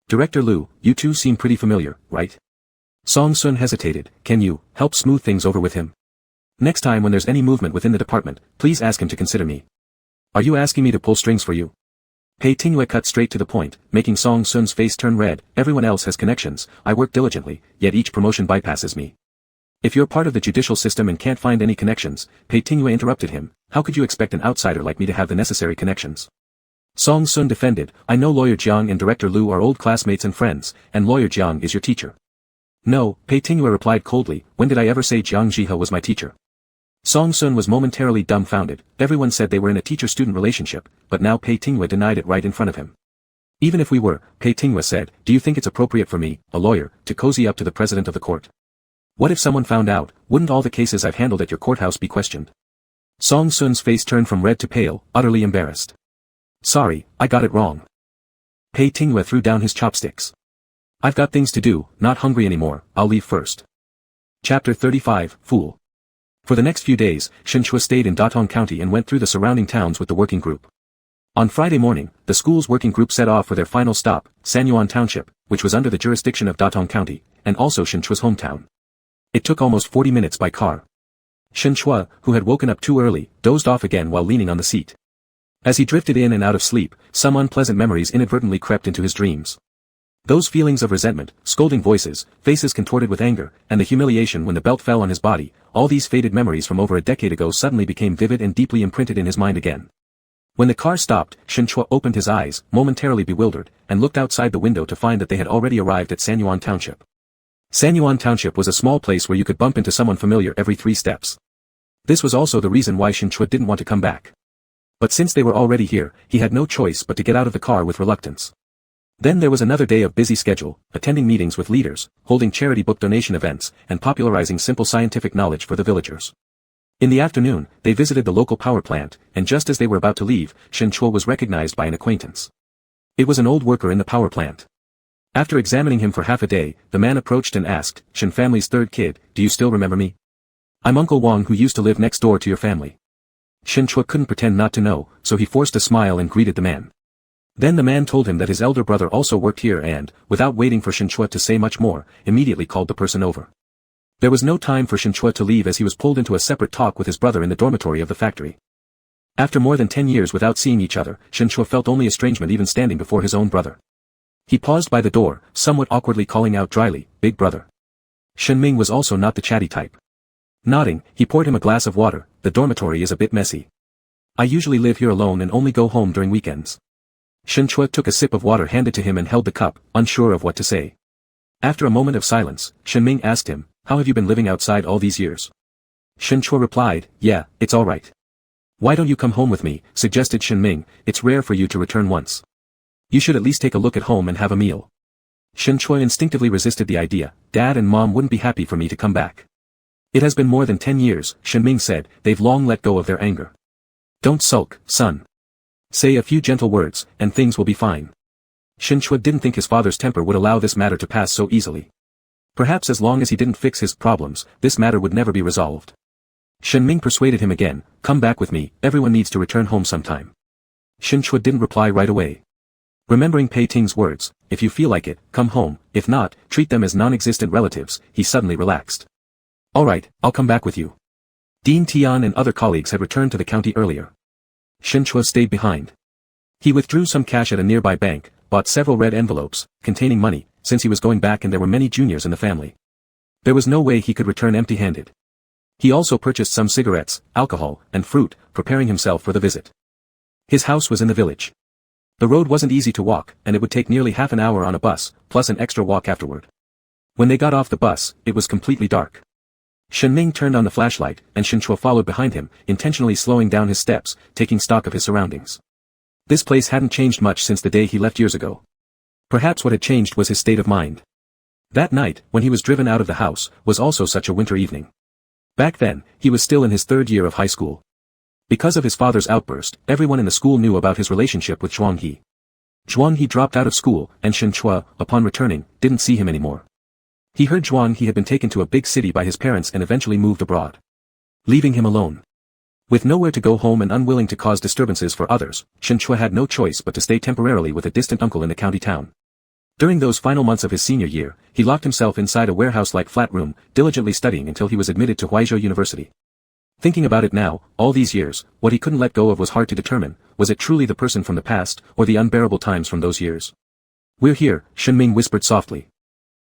Director Liu, you two seem pretty familiar, right? Song Sun hesitated. Can you help smooth things over with him? Next time when there's any movement within the department, please ask him to consider me. Are you asking me to pull strings for you? Pei Tingyue cut straight to the point, making Song Sun's face turn red. Everyone else has connections. I work diligently, yet each promotion bypasses me. If you're part of the judicial system and can't find any connections, Pei Tingyue interrupted him. How could you expect an outsider like me to have the necessary connections? Song Sun defended. I know Lawyer Jiang and Director Liu are old classmates and friends, and Lawyer Jiang is your teacher. No, Pei Tingyue replied coldly. When did I ever say Jiang Jihe was my teacher? Song Sun was momentarily dumbfounded. Everyone said they were in a teacher-student relationship, but now Pei Tingyue denied it right in front of him. Even if we were, Pei Tingyue said, do you think it's appropriate for me, a lawyer, to cozy up to the president of the court? What if someone found out? Wouldn't all the cases I've handled at your courthouse be questioned? Song Sun's face turned from red to pale, utterly embarrassed. Sorry, I got it wrong. Pei Tingyue threw down his chopsticks. I've got things to do, not hungry anymore, I'll leave first. Chapter 35, Fool. For the next few days, Shen Chua stayed in Datong County and went through the surrounding towns with the working group. On Friday morning, the school's working group set off for their final stop, Sanyuan Township, which was under the jurisdiction of Datong County, and also Shen Chua's hometown. It took almost 40 minutes by car. Shen Chua, who had woken up too early, dozed off again while leaning on the seat. As he drifted in and out of sleep, some unpleasant memories inadvertently crept into his dreams. Those feelings of resentment, scolding voices, faces contorted with anger, and the humiliation when the belt fell on his body, all these faded memories from over a decade ago suddenly became vivid and deeply imprinted in his mind again. When the car stopped, Shen Chua opened his eyes, momentarily bewildered, and looked outside the window to find that they had already arrived at Sanyuan Township. Sanyuan Township was a small place where you could bump into someone familiar every 3 steps. This was also the reason why Shen Chua didn't want to come back. But since they were already here, he had no choice but to get out of the car with reluctance. Then there was another day of busy schedule, attending meetings with leaders, holding charity book donation events, and popularizing simple scientific knowledge for the villagers. In the afternoon, they visited the local power plant, and just as they were about to leave, Shen Chua was recognized by an acquaintance. It was an old worker in the power plant. After examining him for half a day, the man approached and asked, Shen family's 3rd kid, do you still remember me? I'm Uncle Wang who used to live next door to your family. Shen Chua couldn't pretend not to know, so he forced a smile and greeted the man. Then the man told him that his elder brother also worked here and, without waiting for Shen Chua to say much more, immediately called the person over. There was no time for Shen Chua to leave as he was pulled into a separate talk with his brother in the dormitory of the factory. After more than 10 years without seeing each other, Shen Chua felt only estrangement even standing before his own brother. He paused by the door, somewhat awkwardly calling out dryly, Big brother. Shen Ming was also not the chatty type. Nodding, he poured him a glass of water. The dormitory is a bit messy. I usually live here alone and only go home during weekends. Shen Chua took a sip of water handed to him and held the cup, unsure of what to say. After a moment of silence, Shen Ming asked him, how have you been living outside all these years? Shen Chua replied, yeah, it's alright. Why don't you come home with me, suggested Shen Ming, it's rare for you to return once. You should at least take a look at home and have a meal. Shen Chua instinctively resisted the idea. Dad and Mom wouldn't be happy for me to come back. It has been more than 10 years, Shen Ming said, they've long let go of their anger. Don't sulk, son. Say a few gentle words, and things will be fine. Shen Chua didn't think his father's temper would allow this matter to pass so easily. Perhaps as long as he didn't fix his problems, this matter would never be resolved. Shen Ming persuaded him again, come back with me, everyone needs to return home sometime. Shen Chua didn't reply right away. Remembering Pei Ting's words, if you feel like it, come home, if not, treat them as non-existent relatives, he suddenly relaxed. Alright, I'll come back with you. Dean Tian and other colleagues had returned to the county earlier. Shen Chua stayed behind. He withdrew some cash at a nearby bank, bought several red envelopes, containing money, since he was going back and there were many juniors in the family. There was no way he could return empty-handed. He also purchased some cigarettes, alcohol, and fruit, preparing himself for the visit. His house was in the village. The road wasn't easy to walk, and it would take nearly half an hour on a bus, plus an extra walk afterward. When they got off the bus, it was completely dark. Shen Ming turned on the flashlight, and Shen Chua followed behind him, intentionally slowing down his steps, taking stock of his surroundings. This place hadn't changed much since the day he left years ago. Perhaps what had changed was his state of mind. That night, when he was driven out of the house, was also such a winter evening. Back then, he was still in his third year of high school. Because of his father's outburst, everyone in the school knew about his relationship with Zhuang He. Zhuang He dropped out of school, and Shen Chua, upon returning, didn't see him anymore. He heard Zhuang He had been taken to a big city by his parents and eventually moved abroad, leaving him alone. With nowhere to go home and unwilling to cause disturbances for others, Shen Chua had no choice but to stay temporarily with a distant uncle in the county town. During those final months of his senior year, he locked himself inside a warehouse-like flat room, diligently studying until he was admitted to Huaizhou University. Thinking about it now, all these years, what he couldn't let go of was hard to determine. Was it truly the person from the past, or the unbearable times from those years? "We're here," Shen Ming whispered softly.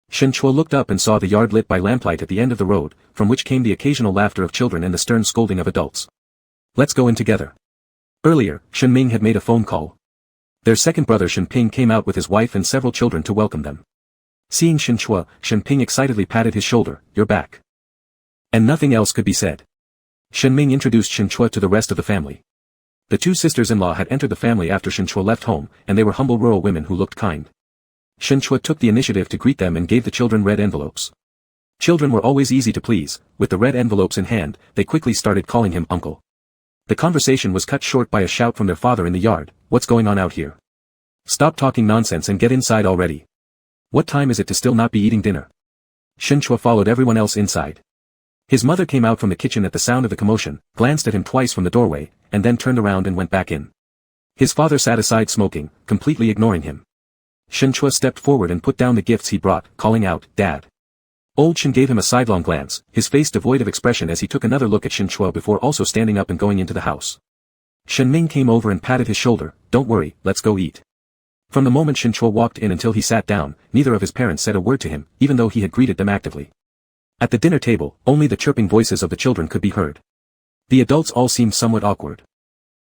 Shen Chua looked up and saw the yard lit by lamplight at the end of the road, from which came the occasional laughter of children and the stern scolding of adults. "Let's go in together." Earlier, Shen Ming had made a phone call. Their second brother Shen Ping came out with his wife and several children to welcome them. Seeing Shen Chua, Shen Ping excitedly patted his shoulder. "You're back." And nothing else could be said. Shen Ming introduced Shen Chua to the rest of the family. The two sisters-in-law had entered the family after Shen Chua left home, and they were humble rural women who looked kind. Shen Chua took the initiative to greet them and gave the children red envelopes. Children were always easy to please. With the red envelopes in hand, they quickly started calling him uncle. The conversation was cut short by a shout from their father in the yard. "What's going on out here? Stop talking nonsense and get inside already. What time is it to still not be eating dinner?" Shen Chua followed everyone else inside. His mother came out from the kitchen at the sound of the commotion, glanced at him twice from the doorway, and then turned around and went back in. His father sat aside smoking, completely ignoring him. Shen Chua stepped forward and put down the gifts he brought, calling out, "Dad." Old Shen gave him a sidelong glance, his face devoid of expression as he took another look at Shen Chua before also standing up and going into the house. Shen Ming came over and patted his shoulder. "Don't worry, let's go eat." From the moment Shen Chua walked in until he sat down, neither of his parents said a word to him, even though he had greeted them actively. At the dinner table, only the chirping voices of the children could be heard. The adults all seemed somewhat awkward.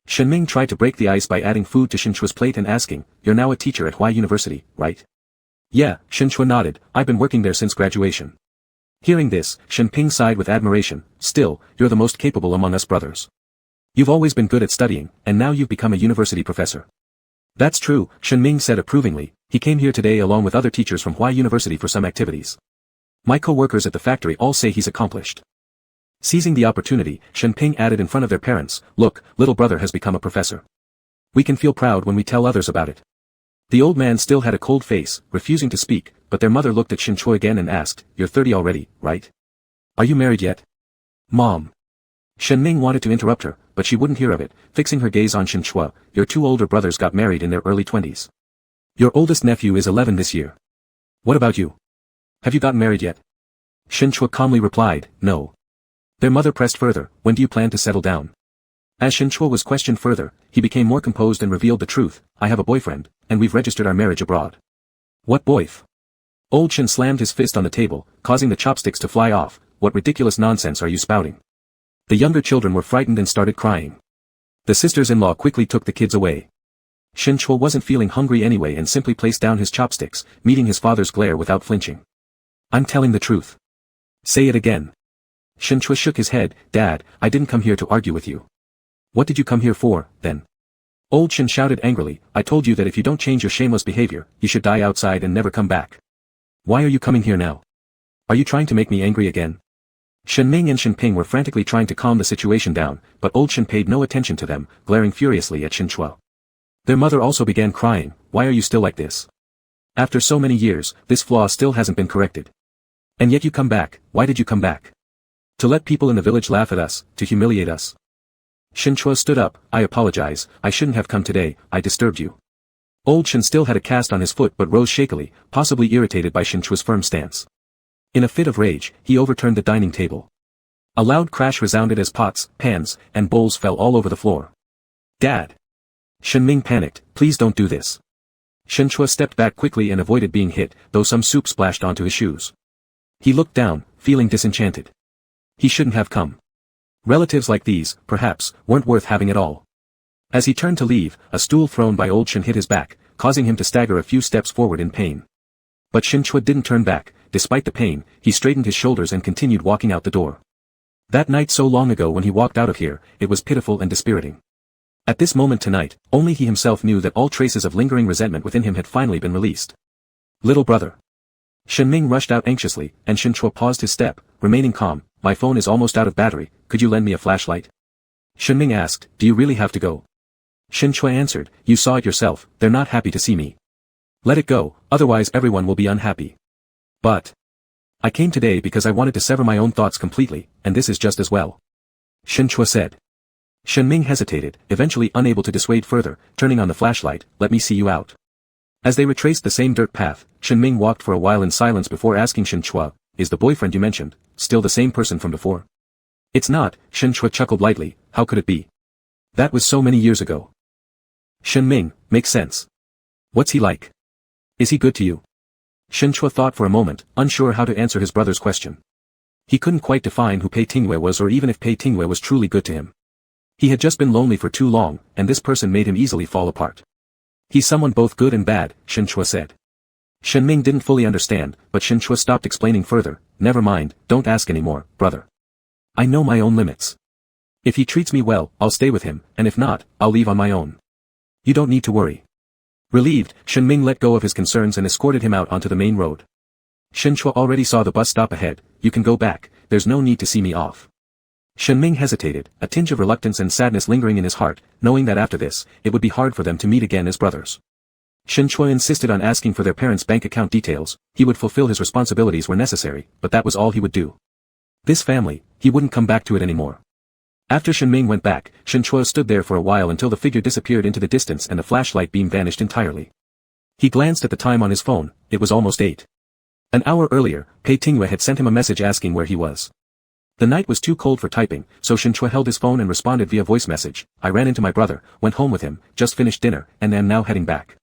Shen Ming tried to break the ice by adding food to Shen Chua's plate and asking, "You're now a teacher at Huai University, right?" "Yeah," Shen Chua nodded, "I've been working there since graduation." Hearing this, Shen Ping sighed with admiration. "Still, you're the most capable among us brothers. You've always been good at studying, and now you've become a university professor." "That's true," Shen Ming said approvingly. "He came here today along with other teachers from Huai University for some activities. My co-workers at the factory all say he's accomplished." Seizing the opportunity, Shen Ping added in front of their parents, "Look, little brother has become a professor. We can feel proud when we tell others about it." The old man still had a cold face, refusing to speak, but their mother looked at Shen Chua again and asked, "You're 30 already, right? Are you married yet?" "Mom." Shen Ming wanted to interrupt her, but she wouldn't hear of it, fixing her gaze on Shen Chua. "Your two older brothers got married in their early 20s. Your oldest nephew is 11 this year. What about you? Have you gotten married yet?" Shen Chua calmly replied, "No." Their mother pressed further, "When do you plan to settle down?" As Shen Chua was questioned further, he became more composed and revealed the truth. "I have a boyfriend, and we've registered our marriage abroad." "What boyf?" Old Shen slammed his fist on the table, causing the chopsticks to fly off. "What ridiculous nonsense are you spouting?" The younger children were frightened and started crying. The sisters-in-law quickly took the kids away. Shen Chua wasn't feeling hungry anyway and simply placed down his chopsticks, meeting his father's glare without flinching. "I'm telling the truth." "Say it again." Shen Chua shook his head. "Dad, I didn't come here to argue with you." "What did you come here for, then?" Old Shen shouted angrily. "I told you that if you don't change your shameless behavior, you should die outside and never come back. Why are you coming here now? Are you trying to make me angry again?" Shen Ming and Shen Ping were frantically trying to calm the situation down, but Old Shen paid no attention to them, glaring furiously at Shen Chua. Their mother also began crying. "Why are you still like this? After so many years, this flaw still hasn't been corrected. And yet you come back. Why did you come back? To let people in the village laugh at us, to humiliate us?" Shen Chua stood up. "I apologize, I shouldn't have come today, I disturbed you." Old Shen still had a cast on his foot but rose shakily, possibly irritated by Shen Chua's firm stance. In a fit of rage, he overturned the dining table. A loud crash resounded as pots, pans, and bowls fell all over the floor. "Dad!" Shen Ming panicked. "Please don't do this." Shen Chua stepped back quickly and avoided being hit, though some soup splashed onto his shoes. He looked down, feeling disenchanted. He shouldn't have come. Relatives like these, perhaps, weren't worth having at all. As he turned to leave, a stool thrown by Old Shen hit his back, causing him to stagger a few steps forward in pain. But Shen Chua didn't turn back. Despite the pain, he straightened his shoulders and continued walking out the door. That night so long ago when he walked out of here, it was pitiful and dispiriting. At this moment tonight, only he himself knew that all traces of lingering resentment within him had finally been released. "Little brother." Shen-ming rushed out anxiously, and Shen Chua paused his step, remaining calm. My phone is almost out of battery, could you lend me a flashlight? Shen-ming asked, do you really have to go? Shen Chua answered, you saw it yourself, they're not happy to see me. Let it go, otherwise everyone will be unhappy. But I came today because I wanted to sever my own thoughts completely, and this is just as well. Shen Chua said. Shen-ming hesitated, eventually unable to dissuade further, turning on the flashlight, let me see you out. As they retraced the same dirt path, Shen-ming walked for a while in silence before asking Shen Chua, is the boyfriend you mentioned still the same person from before? It's not, Shen Chua chuckled lightly, how could it be? That was so many years ago. Shen-ming, makes sense. What's he like? Is he good to you? Shen Chua thought for a moment, unsure how to answer his brother's question. He couldn't quite define who Pei Tingwei was or even if Pei Tingwei was truly good to him. He had just been lonely for too long, and this person made him easily fall apart. He's someone both good and bad, Shen Chua said. Shen-ming didn't fully understand, but Shen Chua stopped explaining further, never mind, don't ask anymore, brother. I know my own limits. If he treats me well, I'll stay with him, and if not, I'll leave on my own. You don't need to worry. Relieved, Shen-ming let go of his concerns and escorted him out onto the main road. Shen Chua already saw the bus stop ahead, you can go back, there's no need to see me off. Shen-ming hesitated, a tinge of reluctance and sadness lingering in his heart, knowing that after this, it would be hard for them to meet again as brothers. Shen Chua insisted on asking for their parents' bank account details, he would fulfill his responsibilities where necessary, but that was all he would do. This family, he wouldn't come back to it anymore. After Shen-ming went back, Shen Chua stood there for a while until the figure disappeared into the distance and the flashlight beam vanished entirely. He glanced at the time on his phone, it was almost 8. An hour earlier, Pei Tingwei had sent him a message asking where he was. The night was too cold for typing, so Shen Chua held his phone and responded via voice message, I ran into my brother, went home with him, just finished dinner, and am now heading back.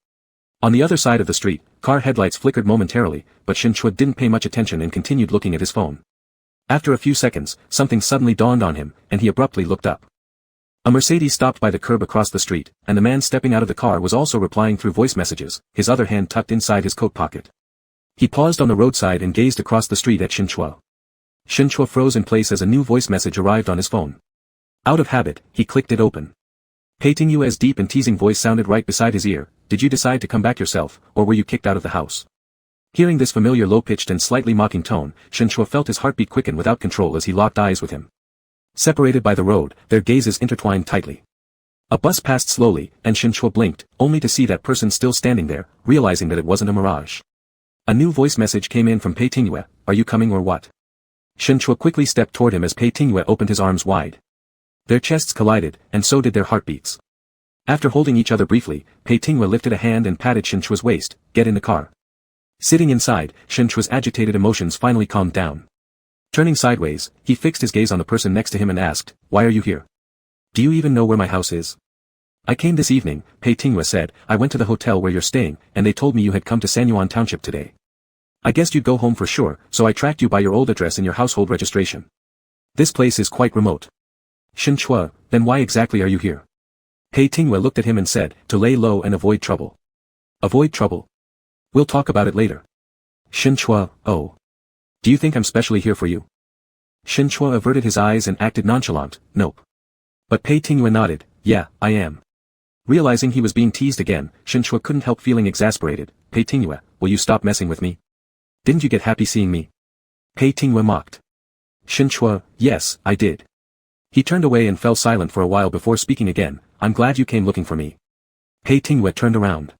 On the other side of the street, car headlights flickered momentarily, but Shen Chua didn't pay much attention and continued looking at his phone. After a few seconds, something suddenly dawned on him, and he abruptly looked up. A Mercedes stopped by the curb across the street, and the man stepping out of the car was also replying through voice messages, his other hand tucked inside his coat pocket. He paused on the roadside and gazed across the street at Shen Chua. Shen Chua froze in place as a new voice message arrived on his phone. Out of habit, he clicked it open. Pei Tingyue's deep and teasing voice sounded right beside his ear, did you decide to come back yourself, or were you kicked out of the house? Hearing this familiar low-pitched and slightly mocking tone, Shen Chua felt his heartbeat quicken without control as he locked eyes with him. Separated by the road, their gazes intertwined tightly. A bus passed slowly, and Shen Chua blinked, only to see that person still standing there, realizing that it wasn't a mirage. A new voice message came in from Pei Tingyue, are you coming or what? Shen Chua quickly stepped toward him as Pei Tingyue opened his arms wide. Their chests collided, and so did their heartbeats. After holding each other briefly, Pei Tingyue lifted a hand and patted Shen Chua's waist, get in the car. Sitting inside, Shen Chua's agitated emotions finally calmed down. Turning sideways, he fixed his gaze on the person next to him and asked, why are you here? Do you even know where my house is? I came this evening, Pei Tingyue said, I went to the hotel where you're staying, and they told me you had come to Sanyuan Township today. I guessed you'd go home for sure, so I tracked you by your old address and your household registration. This place is quite remote. Shen Chua, then why exactly are you here? Pei Tingyue looked at him and said, to lay low and avoid trouble. Avoid trouble? We'll talk about it later. Shen Chua, oh. Do you think I'm specially here for you? Shen Chua averted his eyes and acted nonchalant, nope. But Pei Tingyue nodded, yeah, I am. Realizing he was being teased again, Shen Chua couldn't help feeling exasperated, Pei Tingyue, will you stop messing with me? Didn't you get happy seeing me? Pei Tingyue mocked. Shen Chua, yes, I did. He turned away and fell silent for a while before speaking again, I'm glad you came looking for me. Pei Tingyue turned around.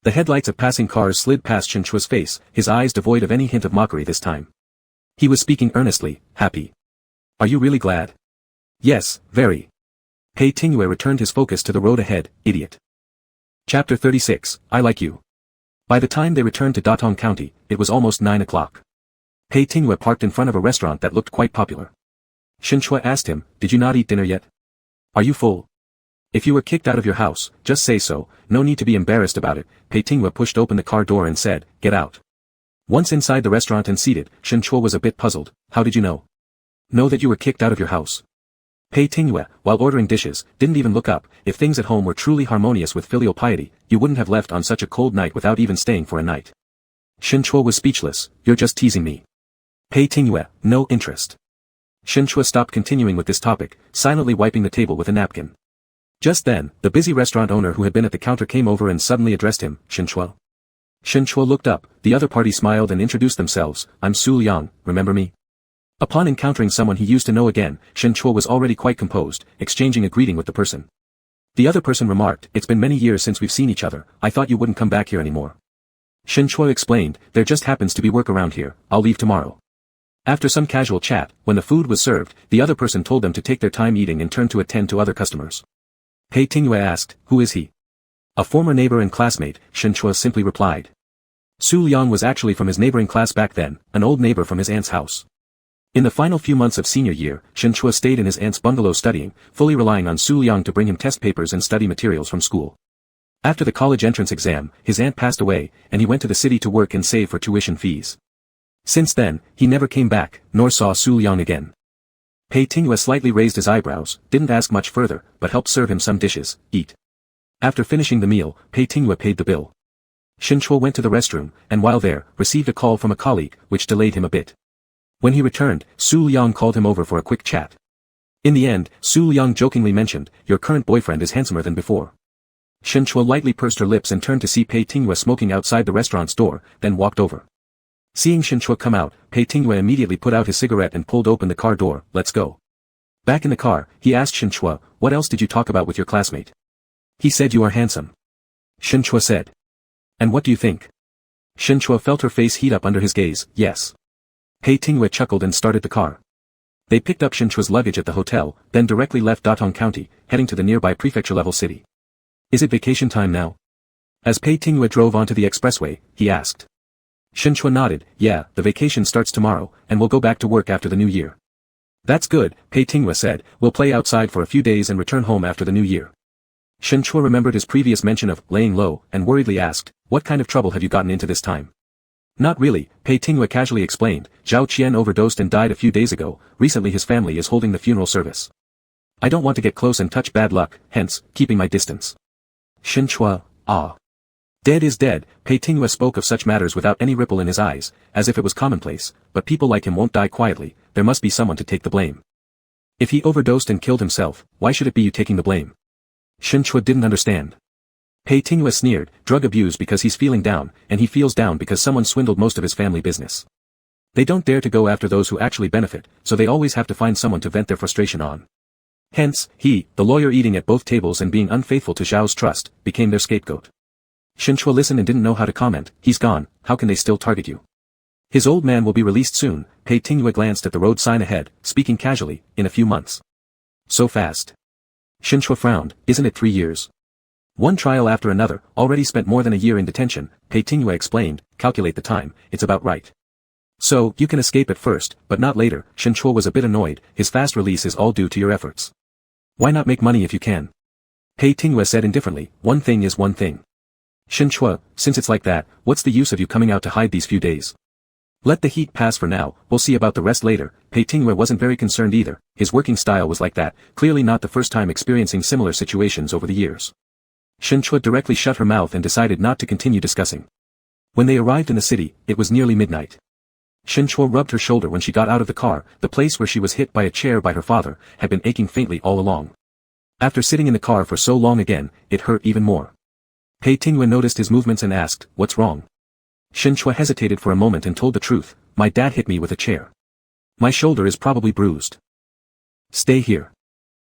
The headlights of passing cars slid past Shen Chua's face, his eyes devoid of any hint of mockery this time. He was speaking earnestly, happy. Are you really glad? Yes, very. Pei Tingyue returned his focus to the road ahead, idiot. Chapter 36, I like you. By the time they returned to Datong County, it was almost 9 o'clock. Pei Tingyue parked in front of a restaurant that looked quite popular. Shen Chua asked him, did you not eat dinner yet? Are you full? If you were kicked out of your house, just say so, no need to be embarrassed about it. Pei Tingyue pushed open the car door and said, get out. Once inside the restaurant and seated, Shen Chua was a bit puzzled, how did you know? Know that you were kicked out of your house. Pei Tingyue, while ordering dishes, didn't even look up, if things at home were truly harmonious with filial piety, you wouldn't have left on such a cold night without even staying for a night. Shen Chua was speechless, you're just teasing me. Pei Tingyue, no interest. Shen Chua stopped continuing with this topic, silently wiping the table with a napkin. Just then, the busy restaurant owner who had been at the counter came over and suddenly addressed him, Shen Chua. Shen Chua looked up, the other party smiled and introduced themselves, I'm Su Liang, remember me? Upon encountering someone he used to know again, Shen Chua was already quite composed, exchanging a greeting with the person. The other person remarked, it's been many years since we've seen each other, I thought you wouldn't come back here anymore. Shen Chua explained, there just happens to be work around here, I'll leave tomorrow. After some casual chat, when the food was served, the other person told them to take their time eating and turn to attend to other customers. Pei Tingyue asked, who is he? A former neighbor and classmate, Shen Chua simply replied. Su Liang was actually from his neighboring class back then, an old neighbor from his aunt's house. In the final few months of senior year, Shen Chua stayed in his aunt's bungalow studying, fully relying on Su Liang to bring him test papers and study materials from school. After the college entrance exam, his aunt passed away, and he went to the city to work and save for tuition fees. Since then, he never came back, nor saw Su Liang again. Pei Tingyue slightly raised his eyebrows, didn't ask much further, but helped serve him some dishes, eat. After finishing the meal, Pei Tingyue paid the bill. Shen Chua went to the restroom, and while there, received a call from a colleague, which delayed him a bit. When he returned, Su Liang called him over for a quick chat. In the end, Su Liang jokingly mentioned, your current boyfriend is handsomer than before. Shen Chua lightly pursed her lips and turned to see Pei Tingyue smoking outside the restaurant's door, then walked over. Seeing Shen Chua come out, Pei Tingyue immediately put out his cigarette and pulled open the car door, let's go. Back in the car, he asked Shen Chua, what else did you talk about with your classmate? He said you are handsome. Shen Chua said. And what do you think? Shen Chua felt her face heat up under his gaze, yes. Pei Tingyue chuckled and started the car. They picked up Shen Chua's luggage at the hotel, then directly left Datong County, heading to the nearby prefecture-level city. Is it vacation time now? As Pei Tingyue drove onto the expressway, he asked. Shen Chua nodded, yeah, the vacation starts tomorrow, and we'll go back to work after the new year. That's good, Pei Tingyue said, we'll play outside for a few days and return home after the new year. Shen Chua remembered his previous mention of laying low, and worriedly asked, what kind of trouble have you gotten into this time? Not really, Pei Tingyue casually explained, Zhao Qian overdosed and died a few days ago, recently his family is holding the funeral service. I don't want to get close and touch bad luck, hence, keeping my distance. Shen Chua, ah. Dead is dead, Pei Tingyue spoke of such matters without any ripple in his eyes, as if it was commonplace, but people like him won't die quietly, there must be someone to take the blame. If he overdosed and killed himself, why should it be you taking the blame? Shen Chua didn't understand. Pei Tingyue sneered, drug abuse because he's feeling down, and he feels down because someone swindled most of his family business. They don't dare to go after those who actually benefit, so they always have to find someone to vent their frustration on. Hence, he, the lawyer eating at both tables and being unfaithful to Zhao's trust, became their scapegoat. Shen Chua listened and didn't know how to comment, he's gone, how can they still target you? His old man will be released soon, Pei Tingyue glanced at the road sign ahead, speaking casually, in a few months. So fast. Shen Chua frowned, isn't it 3 years? One trial after another, already spent more than a year in detention, Pei Tingyue explained, calculate the time, it's about right. So, you can escape at first, but not later, Shen Chua was a bit annoyed, his fast release is all due to your efforts. Why not make money if you can? Pei Tingyue said indifferently, one thing is one thing. Shen Chua, since it's like that, what's the use of you coming out to hide these few days? Let the heat pass for now, we'll see about the rest later. Pei Tingyue wasn't very concerned either, his working style was like that, clearly not the first time experiencing similar situations over the years. Shen Chua directly shut her mouth and decided not to continue discussing. When they arrived in the city, it was nearly midnight. Shen Chua rubbed her shoulder when she got out of the car, the place where she was hit by a chair by her father, had been aching faintly all along. After sitting in the car for so long again, it hurt even more. Pei Tingyue noticed his movements and asked, what's wrong? Shen Chua hesitated for a moment and told the truth, my dad hit me with a chair. My shoulder is probably bruised. Stay here.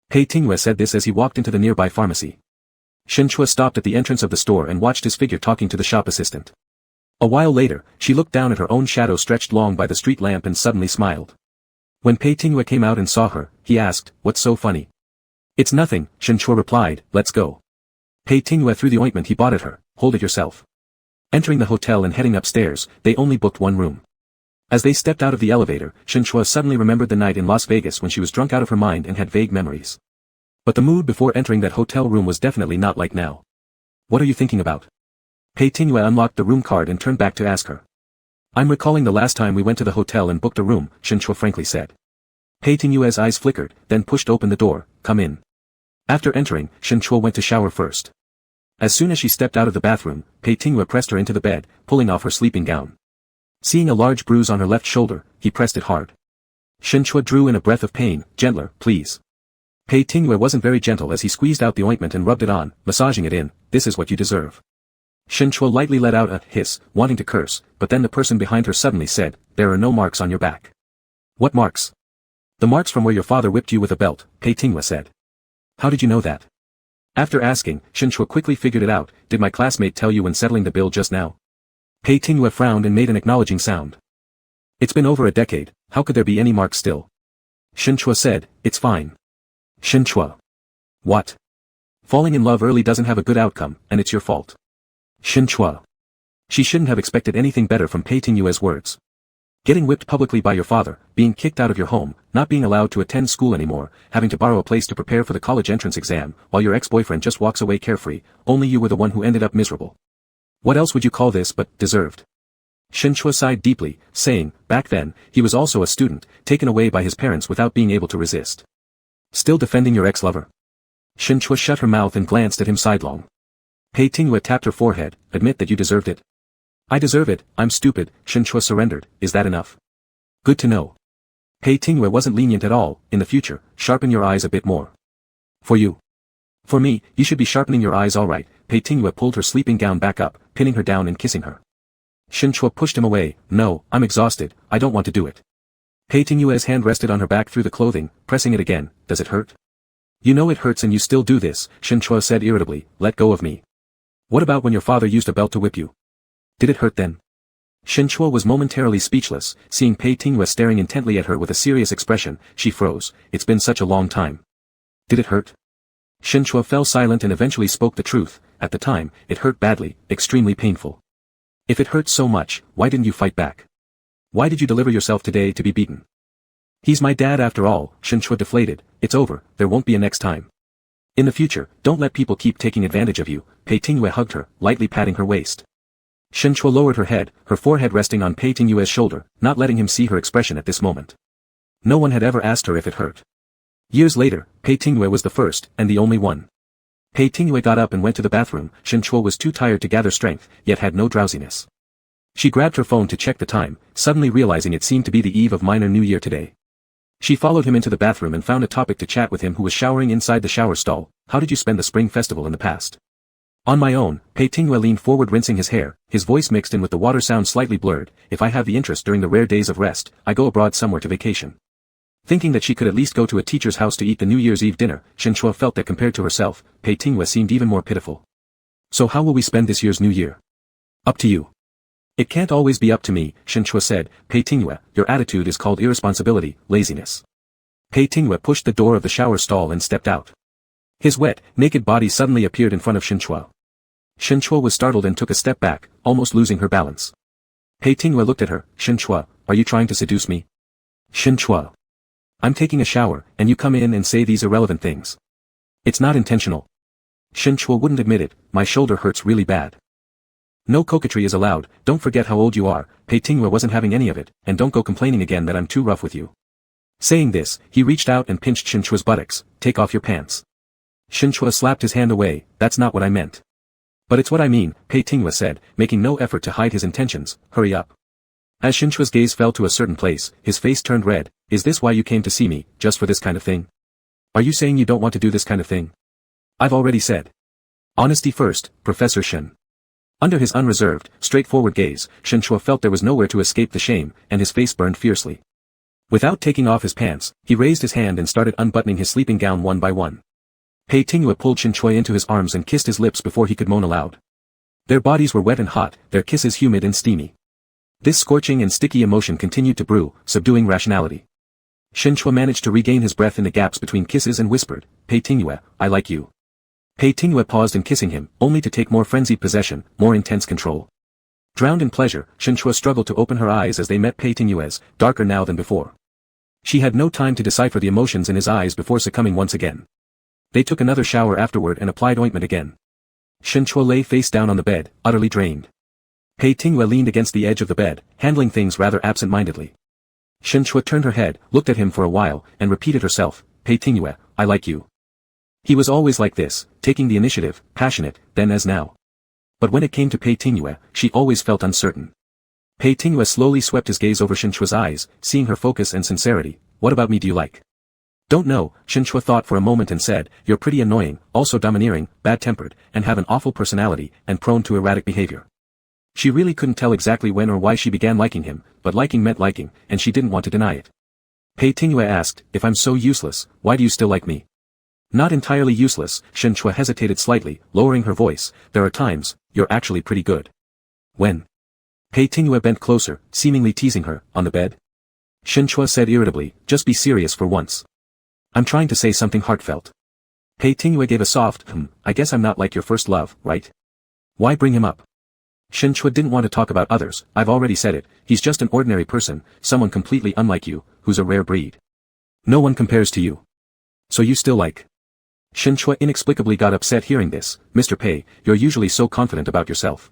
Pei Tingyue said this as he walked into the nearby pharmacy. Shen Chua stopped at the entrance of the store and watched his figure talking to the shop assistant. A while later, she looked down at her own shadow stretched long by the street lamp and suddenly smiled. When Pei Tingyue came out and saw her, he asked, what's so funny? It's nothing, Shen Chua replied, let's go. Pei Tingyue threw the ointment he bought at her, hold it yourself. Entering the hotel and heading upstairs, they only booked one room. As they stepped out of the elevator, Shen Chua suddenly remembered the night in Las Vegas when she was drunk out of her mind and had vague memories. But the mood before entering that hotel room was definitely not like now. What are you thinking about? Pei Tingyue unlocked the room card and turned back to ask her. I'm recalling the last time we went to the hotel and booked a room, Shen Chua frankly said. Pei Tingyue's eyes flickered, then pushed open the door, come in. After entering, Shen Chua went to shower first. As soon as she stepped out of the bathroom, Pei Tingyue pressed her into the bed, pulling off her sleeping gown. Seeing a large bruise on her left shoulder, he pressed it hard. Shen Chua drew in a breath of pain, gentler, please. Pei Tingyue wasn't very gentle as he squeezed out the ointment and rubbed it on, massaging it in, this is what you deserve. Shinchua lightly let out a hiss, wanting to curse, but then the person behind her suddenly said, "There are no marks on your back." "What marks?" "The marks from where your father whipped you with a belt," Pei Tinghua said. "How did you know that?" After asking, Shinchua quickly figured it out. "Did my classmate tell you when settling the bill just now?" Pei Tinghua frowned and made an acknowledging sound. "It's been over a decade, how could there be any marks still?" Shinchua said, "It's fine." Shinchua. "What?" "Falling in love early doesn't have a good outcome, and it's your fault." Shinchua. She shouldn't have expected anything better from Pei Tinghua's words. Getting whipped publicly by your father, being kicked out of your home, not being allowed to attend school anymore, having to borrow a place to prepare for the college entrance exam, while your ex-boyfriend just walks away carefree, only you were the one who ended up miserable. What else would you call this but deserved? Shinchua sighed deeply, saying, back then, he was also a student, taken away by his parents without being able to resist. Still defending your ex-lover? Shinchua shut her mouth and glanced at him sidelong. Pei Tinghua tapped her forehead, admit that you deserved it. I deserve it, I'm stupid, Shinchua surrendered, is that enough? Good to know. Pei Tinghua wasn't lenient at all, in the future, sharpen your eyes a bit more. For you. For me, you should be sharpening your eyes alright, Pei Tinghua pulled her sleeping gown back up, pinning her down and kissing her. Shinchua pushed him away, no, I'm exhausted, I don't want to do it. Pei Tinghua's hand rested on her back through the clothing, pressing it again, does it hurt? You know it hurts and you still do this, Shinchua said irritably, let go of me. What about when your father used a belt to whip you? Did it hurt then? Shinchua was momentarily speechless, seeing Pei Tinghua staring intently at her with a serious expression, she froze, it's been such a long time. Did it hurt? Shinchua fell silent and eventually spoke the truth, at the time, it hurt badly, extremely painful. If it hurt so much, why didn't you fight back? Why did you deliver yourself today to be beaten? He's my dad after all, Shinchua deflated, it's over, there won't be a next time. In the future, don't let people keep taking advantage of you, Pei Tinghua hugged her, lightly patting her waist. Shinchua lowered her head, her forehead resting on Pei Tinghua's shoulder, not letting him see her expression at this moment. No one had ever asked her if it hurt. Years later, Pei Tinghua was the first, and the only one. Pei Tinghua got up and went to the bathroom, Shinchua was too tired to gather strength, yet had no drowsiness. She grabbed her phone to check the time, suddenly realizing it seemed to be the eve of Minor New Year today. She followed him into the bathroom and found a topic to chat with him who was showering inside the shower stall. How did you spend the spring festival in the past? On my own, Pei Tinghua leaned forward rinsing his hair, his voice mixed in with the water sound slightly blurred. If I have the interest during the rare days of rest, I go abroad somewhere to vacation. Thinking that she could at least go to a teacher's house to eat the New Year's Eve dinner, Shinchua felt that compared to herself, Pei Tinghua seemed even more pitiful. So how will we spend this year's New Year? Up to you. It can't always be up to me, Shinchua said. Pei Tinghua, your attitude is called irresponsibility, laziness. Pei Tinghua pushed the door of the shower stall and stepped out. His wet, naked body suddenly appeared in front of Shinchua. Shinchua was startled and took a step back, almost losing her balance. Pei Tinghua looked at her, Shinchua, are you trying to seduce me? Shinchua. I'm taking a shower, and you come in and say these irrelevant things. It's not intentional. Shinchua wouldn't admit it, my shoulder hurts really bad. No coquetry is allowed, don't forget how old you are, Pei Tinghua wasn't having any of it, and don't go complaining again that I'm too rough with you. Saying this, he reached out and pinched Shinchua's buttocks, take off your pants. Shinchua slapped his hand away, that's not what I meant. But it's what I mean, Pei Tinghua said, making no effort to hide his intentions, hurry up. As Shinchua's gaze fell to a certain place, his face turned red, is this why you came to see me, just for this kind of thing? Are you saying you don't want to do this kind of thing? I've already said. Honesty first, Professor Shin. Under his unreserved, straightforward gaze, Shinchua felt there was nowhere to escape the shame, and his face burned fiercely. Without taking off his pants, he raised his hand and started unbuttoning his sleeping gown one by one. Pei Tinghua pulled Shinchua into his arms and kissed his lips before he could moan aloud. Their bodies were wet and hot, their kisses humid and steamy. This scorching and sticky emotion continued to brew, subduing rationality. Shinchua managed to regain his breath in the gaps between kisses and whispered, Pei Tinghua, I like you. Pei Tinghua paused in kissing him, only to take more frenzied possession, more intense control. Drowned in pleasure, Shinchua struggled to open her eyes as they met Pei Tinghua's, darker now than before. She had no time to decipher the emotions in his eyes before succumbing once again. They took another shower afterward and applied ointment again. Shinchua lay face down on the bed, utterly drained. Pei Tinghua leaned against the edge of the bed, handling things rather absent-mindedly. Shinchua turned her head, looked at him for a while, and repeated herself, Pei Tinghua, I like you. He was always like this, taking the initiative, passionate, then as now. But when it came to Pei Tinghua, she always felt uncertain. Pei Tinghua slowly swept his gaze over Shinchua's eyes, seeing her focus and sincerity, what about me do you like? Don't know, Shin Chua thought for a moment and said, you're pretty annoying, also domineering, bad-tempered, and have an awful personality, and prone to erratic behavior. She really couldn't tell exactly when or why she began liking him, but liking meant liking, and she didn't want to deny it. Pei Tingyue asked, if I'm so useless, why do you still like me? Not entirely useless, Shin Chua hesitated slightly, lowering her voice, there are times, you're actually pretty good. When? Pei Tingyue bent closer, seemingly teasing her, on the bed. Shin Chua said irritably, just be serious for once. I'm trying to say something heartfelt. Pei Tingyue gave a soft, I guess I'm not like your first love, right? Why bring him up? Shin Chua didn't want to talk about others, I've already said it, he's just an ordinary person, someone completely unlike you, who's a rare breed. No one compares to you. So you still like? Shin Chua inexplicably got upset hearing this, Mr. Pei, you're usually so confident about yourself.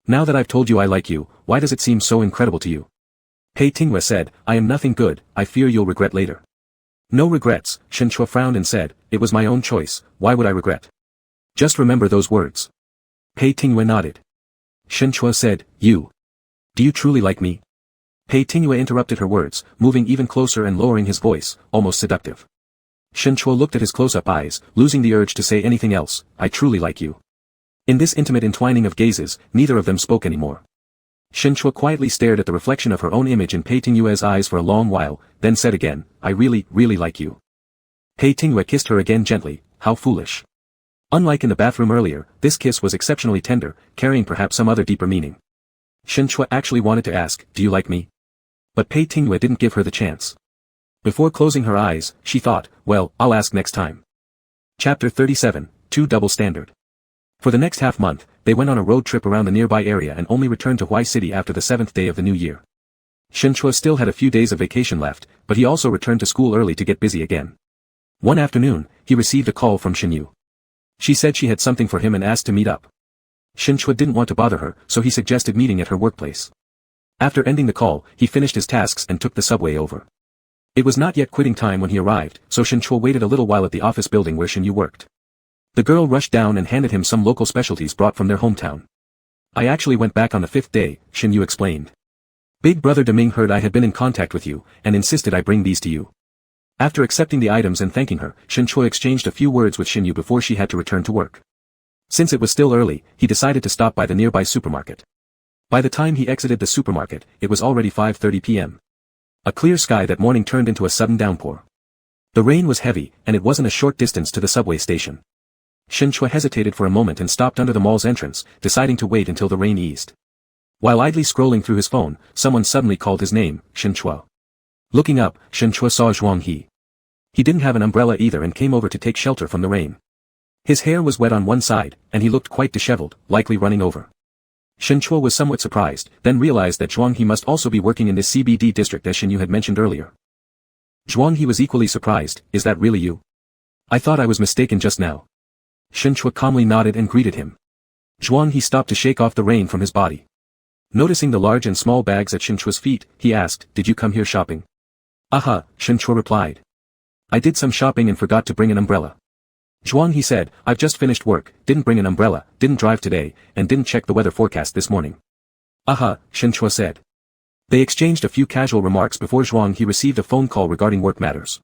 Now that I've told you I like you, why does it seem so incredible to you? Pei Tingyue said, I am nothing good, I fear you'll regret later. No regrets, Shin Chua frowned and said, it was my own choice, why would I regret? Just remember those words. Pei Tingyue nodded. Shin Chua said, you. Do you truly like me? Pei Tingyue interrupted her words, moving even closer and lowering his voice, almost seductive. Shin Chua looked at his close-up eyes, losing the urge to say anything else, I truly like you. In this intimate entwining of gazes, neither of them spoke anymore. Shin Chua quietly stared at the reflection of her own image in Pei Tingyue's eyes for a long while, then said again, I really, really like you. Pei Tingyue kissed her again gently, how foolish. Unlike in the bathroom earlier, this kiss was exceptionally tender, carrying perhaps some other deeper meaning. Shin Chua actually wanted to ask, do you like me? But Pei Tingyue didn't give her the chance. Before closing her eyes, she thought, well, I'll ask next time. Chapter 37, Two Double Standard. For the next half-month, they went on a road trip around the nearby area and only returned to Huai City after the 7th day of the new year. Shin Chua still had a few days of vacation left, but he also returned to school early to get busy again. One afternoon, he received a call from Shin Yu. She said she had something for him and asked to meet up. Shin Chua didn't want to bother her, so he suggested meeting at her workplace. After ending the call, he finished his tasks and took the subway over. It was not yet quitting time when he arrived, so Shin Chua waited a little while at the office building where Shin Yu worked. The girl rushed down and handed him some local specialties brought from their hometown. I actually went back on the 5th day, Shin Yu explained. Big brother Deming heard I had been in contact with you, and insisted I bring these to you. After accepting the items and thanking her, Shin Chua exchanged a few words with Shin Yu before she had to return to work. Since it was still early, he decided to stop by the nearby supermarket. By the time he exited the supermarket, it was already 5:30 p.m. A clear sky that morning turned into a sudden downpour. The rain was heavy, and it wasn't a short distance to the subway station. Shin Chua hesitated for a moment and stopped under the mall's entrance, deciding to wait until the rain eased. While idly scrolling through his phone, someone suddenly called his name, Shin Chua. Looking up, Shin Chua saw Zhuang He. He didn't have an umbrella either and came over to take shelter from the rain. His hair was wet on one side, and he looked quite disheveled, likely running over. Shin Chua was somewhat surprised, then realized that Zhuang He must also be working in this CBD district as Shin Yu had mentioned earlier. Zhuang He was equally surprised, is that really you? I thought I was mistaken just now. Shin Chua calmly nodded and greeted him. Zhuang He stopped to shake off the rain from his body. Noticing the large and small bags at Shin Chua's feet, he asked, did you come here shopping? Aha, Shin Chua replied. I did some shopping and forgot to bring an umbrella. Zhuang He said, I've just finished work, didn't bring an umbrella, didn't drive today, and didn't check the weather forecast this morning. Aha, Shin Chua said. They exchanged a few casual remarks before Zhuang He received a phone call regarding work matters.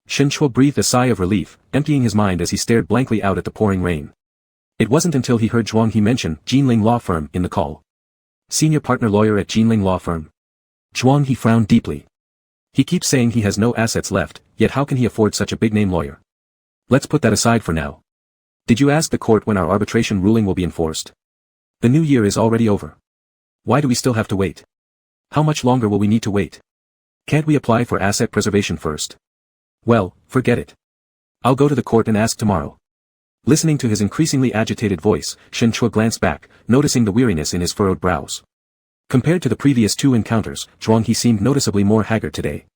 Shin Chua breathed a sigh of relief, emptying his mind as he stared blankly out at the pouring rain. It wasn't until he heard Zhuang He mention Jinling Law Firm in the call. Senior partner lawyer at Jinling Law Firm. Zhuang He frowned deeply. He keeps saying he has no assets left, yet how can he afford such a big-name lawyer? Let's put that aside for now. Did you ask the court when our arbitration ruling will be enforced? The new year is already over. Why do we still have to wait? How much longer will we need to wait? Can't we apply for asset preservation first? Well, forget it. I'll go to the court and ask tomorrow. Listening to his increasingly agitated voice, Shin Chua glanced back, noticing the weariness in his furrowed brows. Compared to the previous two encounters, Zhuang He seemed noticeably more haggard today.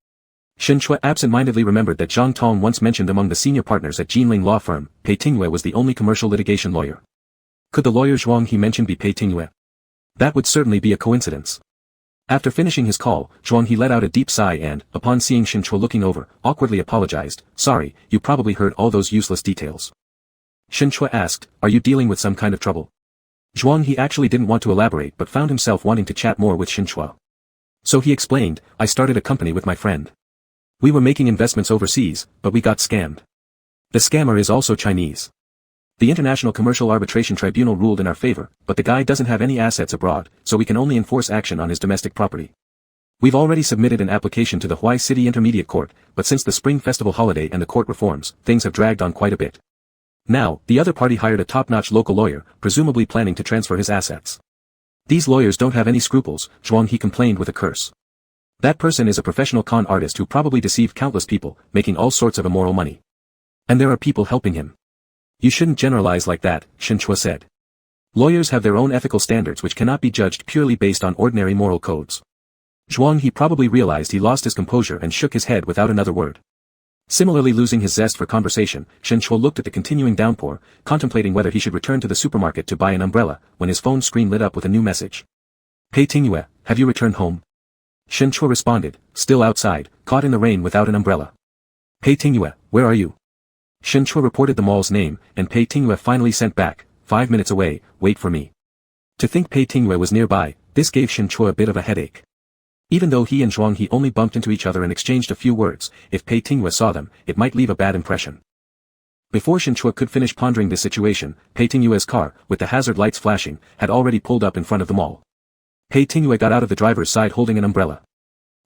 Shin Chua absent-mindedly remembered that Zhang Tong once mentioned among the senior partners at Jinling Law Firm, Pei Tingyue was the only commercial litigation lawyer. Could the lawyer Zhuang He mentioned be Pei Tingyue? That would certainly be a coincidence. After finishing his call, Zhuang He let out a deep sigh and, upon seeing Shin Chua looking over, awkwardly apologized, sorry, you probably heard all those useless details. Shin Chua asked, are you dealing with some kind of trouble? Zhuang He actually didn't want to elaborate but found himself wanting to chat more with Shin Chua. So he explained, I started a company with my friend. We were making investments overseas, but we got scammed. The scammer is also Chinese. The International Commercial Arbitration Tribunal ruled in our favor, but the guy doesn't have any assets abroad, so we can only enforce action on his domestic property. We've already submitted an application to the Hawaii City Intermediate Court, but since the Spring Festival holiday and the court reforms, things have dragged on quite a bit. Now, the other party hired a top-notch local lawyer, presumably planning to transfer his assets. These lawyers don't have any scruples, Zhuang He complained with a curse. That person is a professional con artist who probably deceived countless people, making all sorts of immoral money. And there are people helping him. You shouldn't generalize like that, Shen Chua said. Lawyers have their own ethical standards which cannot be judged purely based on ordinary moral codes. Zhuang He probably realized he lost his composure and shook his head without another word. Similarly losing his zest for conversation, Shen Chua looked at the continuing downpour, contemplating whether he should return to the supermarket to buy an umbrella, when his phone screen lit up with a new message. Pei Tingyue, have you returned home? Shen Chua responded, still outside, caught in the rain without an umbrella. Pei Tingyue, where are you? Shen Chua reported the mall's name, and Pei Tingyue finally sent back, 5 minutes away, wait for me. To think Pei Tingyue was nearby, this gave Shen Chua a bit of a headache. Even though he and Zhuang He only bumped into each other and exchanged a few words, if Pei Tingyue saw them, it might leave a bad impression. Before Shen Chua could finish pondering this situation, Pei Tingyue's car, with the hazard lights flashing, had already pulled up in front of the mall. Pei Tingyue got out of the driver's side holding an umbrella.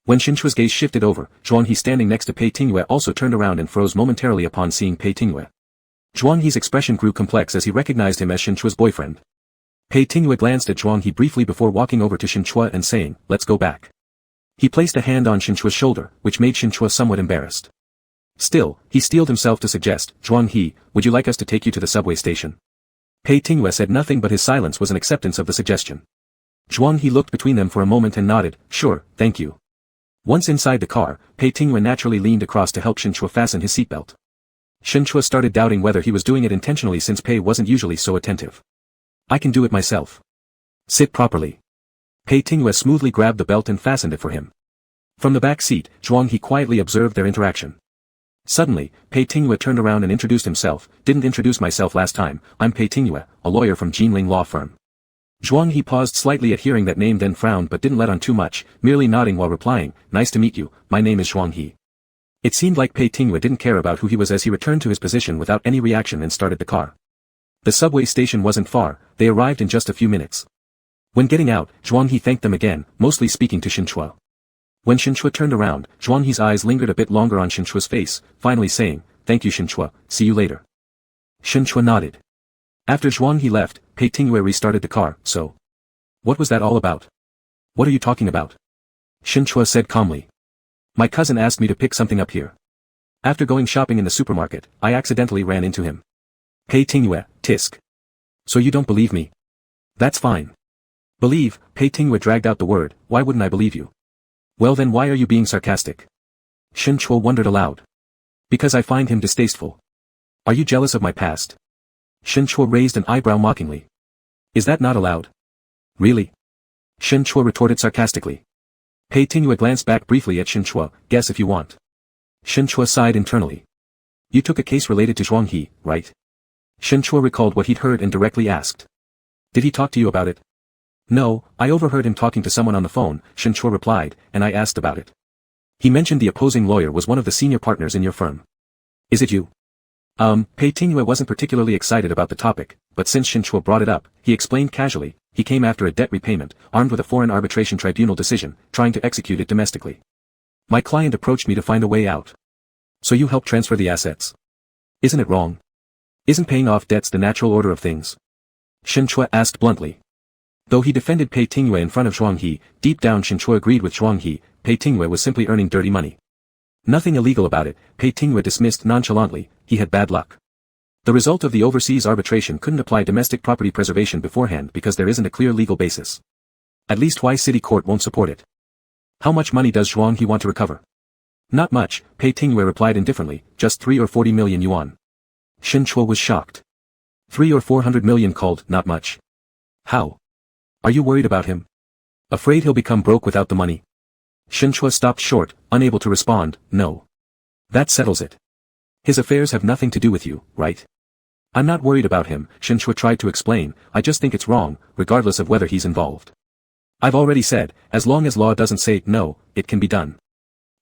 When Shen Chua's gaze shifted over, Zhuang He standing next to Pei Tingyue also turned around and froze momentarily upon seeing Pei Tingyue. Zhuang He's expression grew complex as he recognized him as Shen Chua's boyfriend. Pei Tingyue glanced at Zhuang He briefly before walking over to Shen Chua and saying, let's go back. He placed a hand on Shen Chua's shoulder, which made Shen Chua somewhat embarrassed. Still, he steeled himself to suggest, Zhuang He, would you like us to take you to the subway station? Pei Tingyue said nothing but his silence was an acceptance of the suggestion. Zhuang He looked between them for a moment and nodded, sure, thank you. Once inside the car, Pei Tingyue naturally leaned across to help Shen Chua fasten his seatbelt. Shen Chua started doubting whether he was doing it intentionally since Pei wasn't usually so attentive. I can do it myself. Sit properly. Pei Tingyue smoothly grabbed the belt and fastened it for him. From the back seat, Zhuang He quietly observed their interaction. Suddenly, Pei Tingyue turned around and introduced himself, didn't introduce myself last time, I'm Pei Tingyue, a lawyer from Jinling Law Firm. Zhuang He paused slightly at hearing that name then frowned but didn't let on too much, merely nodding while replying, nice to meet you, my name is Zhuang He. It seemed like Pei Tingyue didn't care about who he was as he returned to his position without any reaction and started the car. The subway station wasn't far, they arrived in just a few minutes. When getting out, Zhuang He thanked them again, mostly speaking to Shen Chua. When Shen Chua turned around, Zhuang He's eyes lingered a bit longer on Shen Chua's face, finally saying, thank you Shen Chua, see you later. Shen Chua nodded. After Zhuang He left, Pei Tingyue restarted the car, so. What was that all about? What are you talking about? Shen Chua said calmly. My cousin asked me to pick something up here. After going shopping in the supermarket, I accidentally ran into him. Pei Tingyue, tisk. So you don't believe me? That's fine. Believe, Pei Tingyue dragged out the word, why wouldn't I believe you? Well then why are you being sarcastic? Shen Chua wondered aloud. Because I find him distasteful. Are you jealous of my past? Shen Chua raised an eyebrow mockingly. Is that not allowed? Really? Shen Chua retorted sarcastically. Pei Tingyue glanced back briefly at Shen Chua, guess if you want. Shen Chua sighed internally. You took a case related to Zhuang He, right? Shen Chua recalled what he'd heard and directly asked. Did he talk to you about it? No, I overheard him talking to someone on the phone, Shen Chua replied, and I asked about it. He mentioned the opposing lawyer was one of the senior partners in your firm. Is it you? Pei Tingyue wasn't particularly excited about the topic, but since Shen Chua brought it up, he explained casually, he came after a debt repayment, armed with a foreign arbitration tribunal decision, trying to execute it domestically. My client approached me to find a way out. So you helped transfer the assets? Isn't it wrong? Isn't paying off debts the natural order of things? Shen Chua asked bluntly. Though he defended Pei Tingyue in front of Zhuang He, deep down Shen Chua agreed with Zhuang He, Pei Tingyue was simply earning dirty money. Nothing illegal about it, Pei Tingyue dismissed nonchalantly, he had bad luck. The result of the overseas arbitration couldn't apply domestic property preservation beforehand because there isn't a clear legal basis. At least Hawaii City Court won't support it. How much money does Zhuang He want to recover? Not much, Pei Tingyue replied indifferently, just 3 or 40 million yuan. Shen Chua was shocked. 3 or 400 million called not much. How? Are you worried about him? Afraid he'll become broke without the money? Shen Chua stopped short, unable to respond, no. That settles it. His affairs have nothing to do with you, right? I'm not worried about him, Shen Chua tried to explain, I just think it's wrong, regardless of whether he's involved. I've already said, as long as law doesn't say no, it can be done.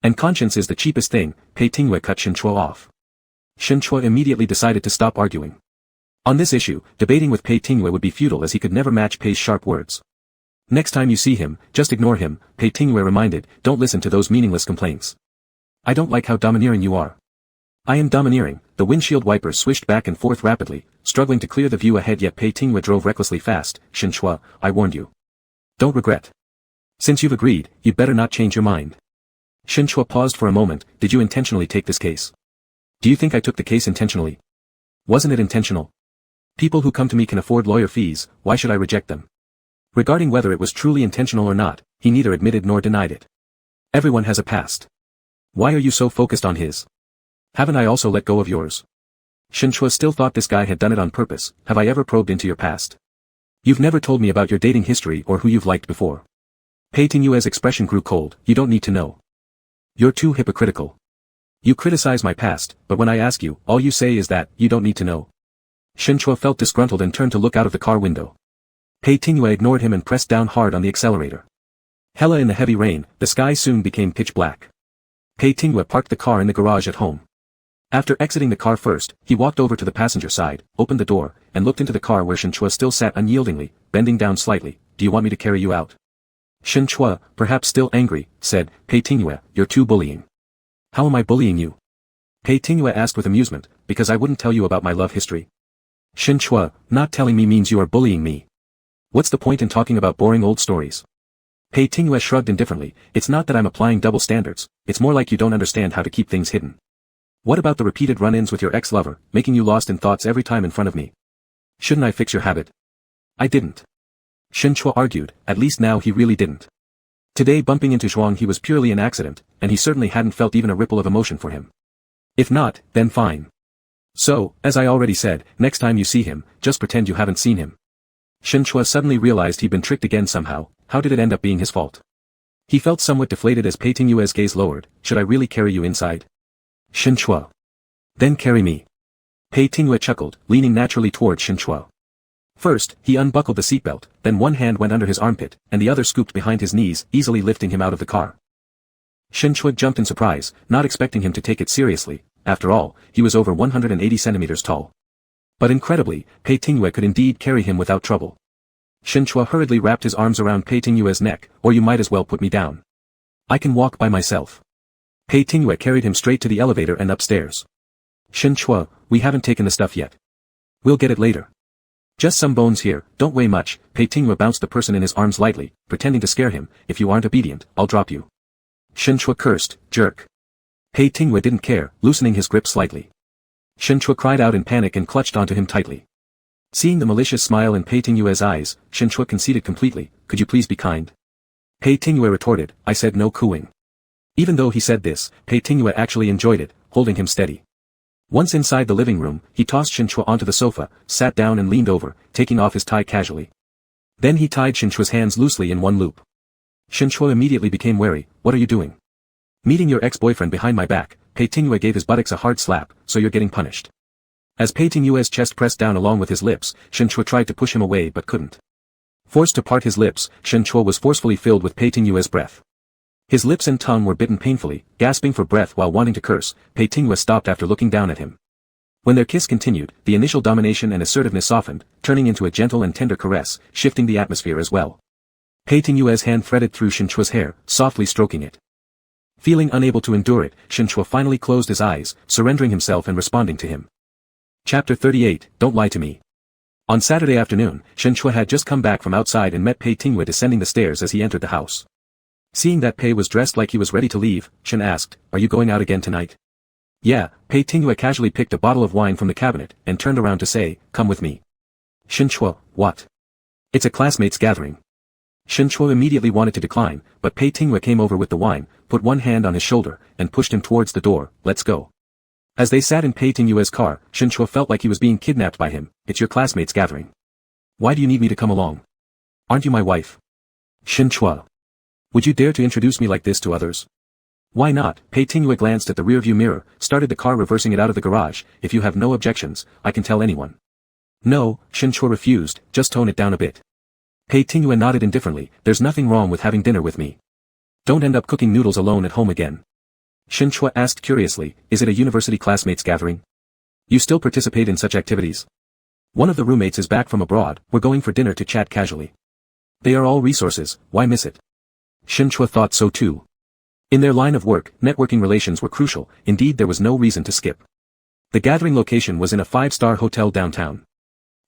And conscience is the cheapest thing, Pei Tingwei cut Shen Chua off. Shen Chua immediately decided to stop arguing. On this issue, debating with Pei Tingwei would be futile as he could never match Pei's sharp words. Next time you see him, just ignore him, Pei Tingwei reminded, don't listen to those meaningless complaints. I don't like how domineering you are. I am domineering, the windshield wipers swished back and forth rapidly, struggling to clear the view ahead yet Pei Tingwei drove recklessly fast. Shen Chua, I warned you. Don't regret. Since you've agreed, you'd better not change your mind. Shen Chua paused for a moment, did you intentionally take this case? Do you think I took the case intentionally? Wasn't it intentional? People who come to me can afford lawyer fees, why should I reject them? Regarding whether it was truly intentional or not, he neither admitted nor denied it. Everyone has a past. Why are you so focused on his? Haven't I also let go of yours? Shen Chua still thought this guy had done it on purpose. Have I ever probed into your past? You've never told me about your dating history or who you've liked before. Pei Tingwei's expression grew cold, you don't need to know. You're too hypocritical. You criticize my past, but when I ask you, all you say is that, you don't need to know. Shen Chua felt disgruntled and turned to look out of the car window. Pei Tingwei ignored him and pressed down hard on the accelerator. Hella in the heavy rain, the sky soon became pitch black. Pei Tingwei parked the car in the garage at home. After exiting the car first, he walked over to the passenger side, opened the door, and looked into the car where Shen Chua still sat unyieldingly, bending down slightly. Do you want me to carry you out? Shen Chua, perhaps still angry, said, Pei Tingwei, you're too bullying. How am I bullying you? Pei Tingwei asked with amusement, because I wouldn't tell you about my love history. Shen Chua, not telling me means you are bullying me. What's the point in talking about boring old stories? Pei Tingwei shrugged indifferently, it's not that I'm applying double standards, it's more like you don't understand how to keep things hidden. What about the repeated run-ins with your ex-lover, making you lost in thoughts every time in front of me? Shouldn't I fix your habit? I didn't. Shen Chua argued, at least now he really didn't. Today bumping into Zhuang he was purely an accident, and he certainly hadn't felt even a ripple of emotion for him. If not, then fine. So, as I already said, next time you see him, just pretend you haven't seen him. Shen Chua suddenly realized he'd been tricked again somehow. How did it end up being his fault? He felt somewhat deflated as Pei Tingwei's gaze lowered. Should I really carry you inside? Shen Chua. Then carry me. Pei Tingwei chuckled, leaning naturally toward Shen Chua. First, he unbuckled the seatbelt, then one hand went under his armpit, and the other scooped behind his knees, easily lifting him out of the car. Shen Chua jumped in surprise, not expecting him to take it seriously. After all, he was over 180 centimeters tall. But incredibly, Pei Tingwei could indeed carry him without trouble. Shen Chua hurriedly wrapped his arms around Pei Tingwei's neck, or you might as well put me down. I can walk by myself. Pei Tingwei carried him straight to the elevator and upstairs. Shen Chua, we haven't taken the stuff yet. We'll get it later. Just some bones here, don't weigh much. Pei Tingwei bounced the person in his arms lightly, pretending to scare him. If you aren't obedient, I'll drop you. Shen Chua cursed, jerk. Pei Tingwei didn't care, loosening his grip slightly. Shen Chua cried out in panic and clutched onto him tightly. Seeing the malicious smile in Pei Tingwei's eyes, Shen Chua conceded completely, could you please be kind? Pei Tingwei retorted, I said no cooing. Even though he said this, Pei Tingwei actually enjoyed it, holding him steady. Once inside the living room, he tossed Shen Chua onto the sofa, sat down and leaned over, taking off his tie casually. Then he tied Shen Chua's hands loosely in one loop. Shen Chua immediately became wary, what are you doing? Meeting your ex-boyfriend behind my back. Pei Tingwei gave his buttocks a hard slap, so you're getting punished. As Pei Tingwei's chest pressed down along with his lips, Shen Chua tried to push him away but couldn't. Forced to part his lips, Shen Chua was forcefully filled with Pei Tingwei's breath. His lips and tongue were bitten painfully, gasping for breath while wanting to curse. Pei Tingwei stopped after looking down at him. When their kiss continued, the initial domination and assertiveness softened, turning into a gentle and tender caress, shifting the atmosphere as well. Pei Tingwei's hand threaded through Shen Chua's hair, softly stroking it. Feeling unable to endure it, Shen Chua finally closed his eyes, surrendering himself and responding to him. Chapter 38, Don't Lie to Me. On Saturday afternoon, Shen Chua had just come back from outside and met Pei Tingwei descending the stairs as he entered the house. Seeing that Pei was dressed like he was ready to leave, Shen asked, are you going out again tonight? Yeah, Pei Tingwei casually picked a bottle of wine from the cabinet, and turned around to say, come with me. Shen Chua, what? It's a classmates' gathering. Shen Chua immediately wanted to decline, but Pei Tingwei came over with the wine, put one hand on his shoulder, and pushed him towards the door, let's go. As they sat in Pei Tingwei's car, Shen Chua felt like he was being kidnapped by him. It's your classmates' gathering. Why do you need me to come along? Aren't you my wife? Shen Chua. Would you dare to introduce me like this to others? Why not? Pei Tingwei glanced at the rearview mirror, started the car reversing it out of the garage. If you have no objections, I can tell anyone. No, Shen Chua refused, just tone it down a bit. Pei Tingwei nodded indifferently, there's nothing wrong with having dinner with me. Don't end up cooking noodles alone at home again. Shin Chua asked curiously, is it a university classmates gathering? You still participate in such activities? One of the roommates is back from abroad, we're going for dinner to chat casually. They are all resources, why miss it? Shin Chua thought so too. In their line of work, networking relations were crucial, indeed there was no reason to skip. The gathering location was in a 5-star hotel downtown.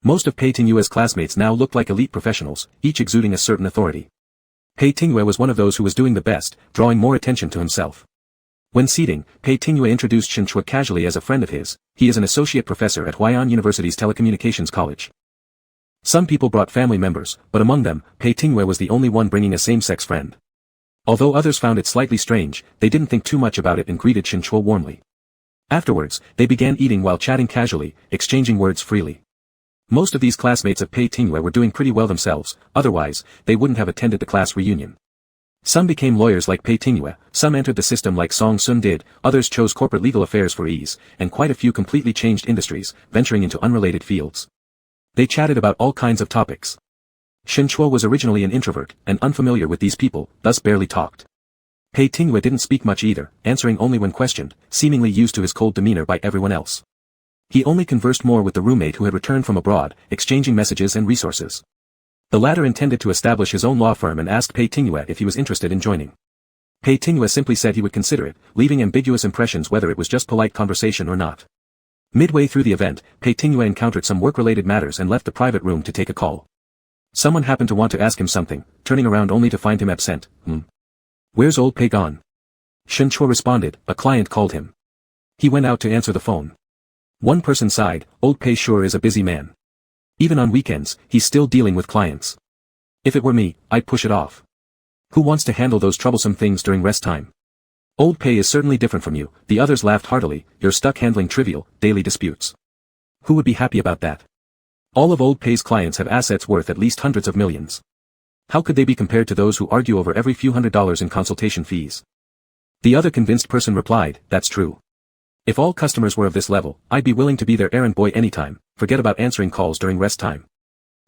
Most of Pei Tingyue's classmates now looked like elite professionals, each exuding a certain authority. Pei Tingyue was one of those who was doing the best, drawing more attention to himself. When seating, Pei Tingyue introduced Shin Chua casually as a friend of his. He is an associate professor at Huai'an University's Telecommunications College. Some people brought family members, but among them, Pei Tingyue was the only one bringing a same-sex friend. Although others found it slightly strange, they didn't think too much about it and greeted Shin Chua warmly. Afterwards, they began eating while chatting casually, exchanging words freely. Most of these classmates of Pei Tingyue were doing pretty well themselves, otherwise, they wouldn't have attended the class reunion. Some became lawyers like Pei Tingyue, some entered the system like Song Sun did, others chose corporate legal affairs for ease, and quite a few completely changed industries, venturing into unrelated fields. They chatted about all kinds of topics. Shin Chua was originally an introvert, and unfamiliar with these people, thus barely talked. Pei Tingyue didn't speak much either, answering only when questioned, seemingly used to his cold demeanor by everyone else. He only conversed more with the roommate who had returned from abroad, exchanging messages and resources. The latter intended to establish his own law firm and asked Pei Tingyue if he was interested in joining. Pei Tingyue simply said he would consider it, leaving ambiguous impressions whether it was just polite conversation or not. Midway through the event, Pei Tingyue encountered some work-related matters and left the private room to take a call. Someone happened to want to ask him something, turning around only to find him absent. Where's old Pei gone? Shin Chua responded, a client called him. He went out to answer the phone. One person sighed, old Pei sure is a busy man. Even on weekends, he's still dealing with clients. If it were me, I'd push it off. Who wants to handle those troublesome things during rest time? Old Pei is certainly different from you, the others laughed heartily, you're stuck handling trivial, daily disputes. Who would be happy about that? All of old Pei's clients have assets worth at least hundreds of millions. How could they be compared to those who argue over every few $100s in consultation fees? The other convinced person replied, that's true. If all customers were of this level, I'd be willing to be their errand boy anytime, forget about answering calls during rest time.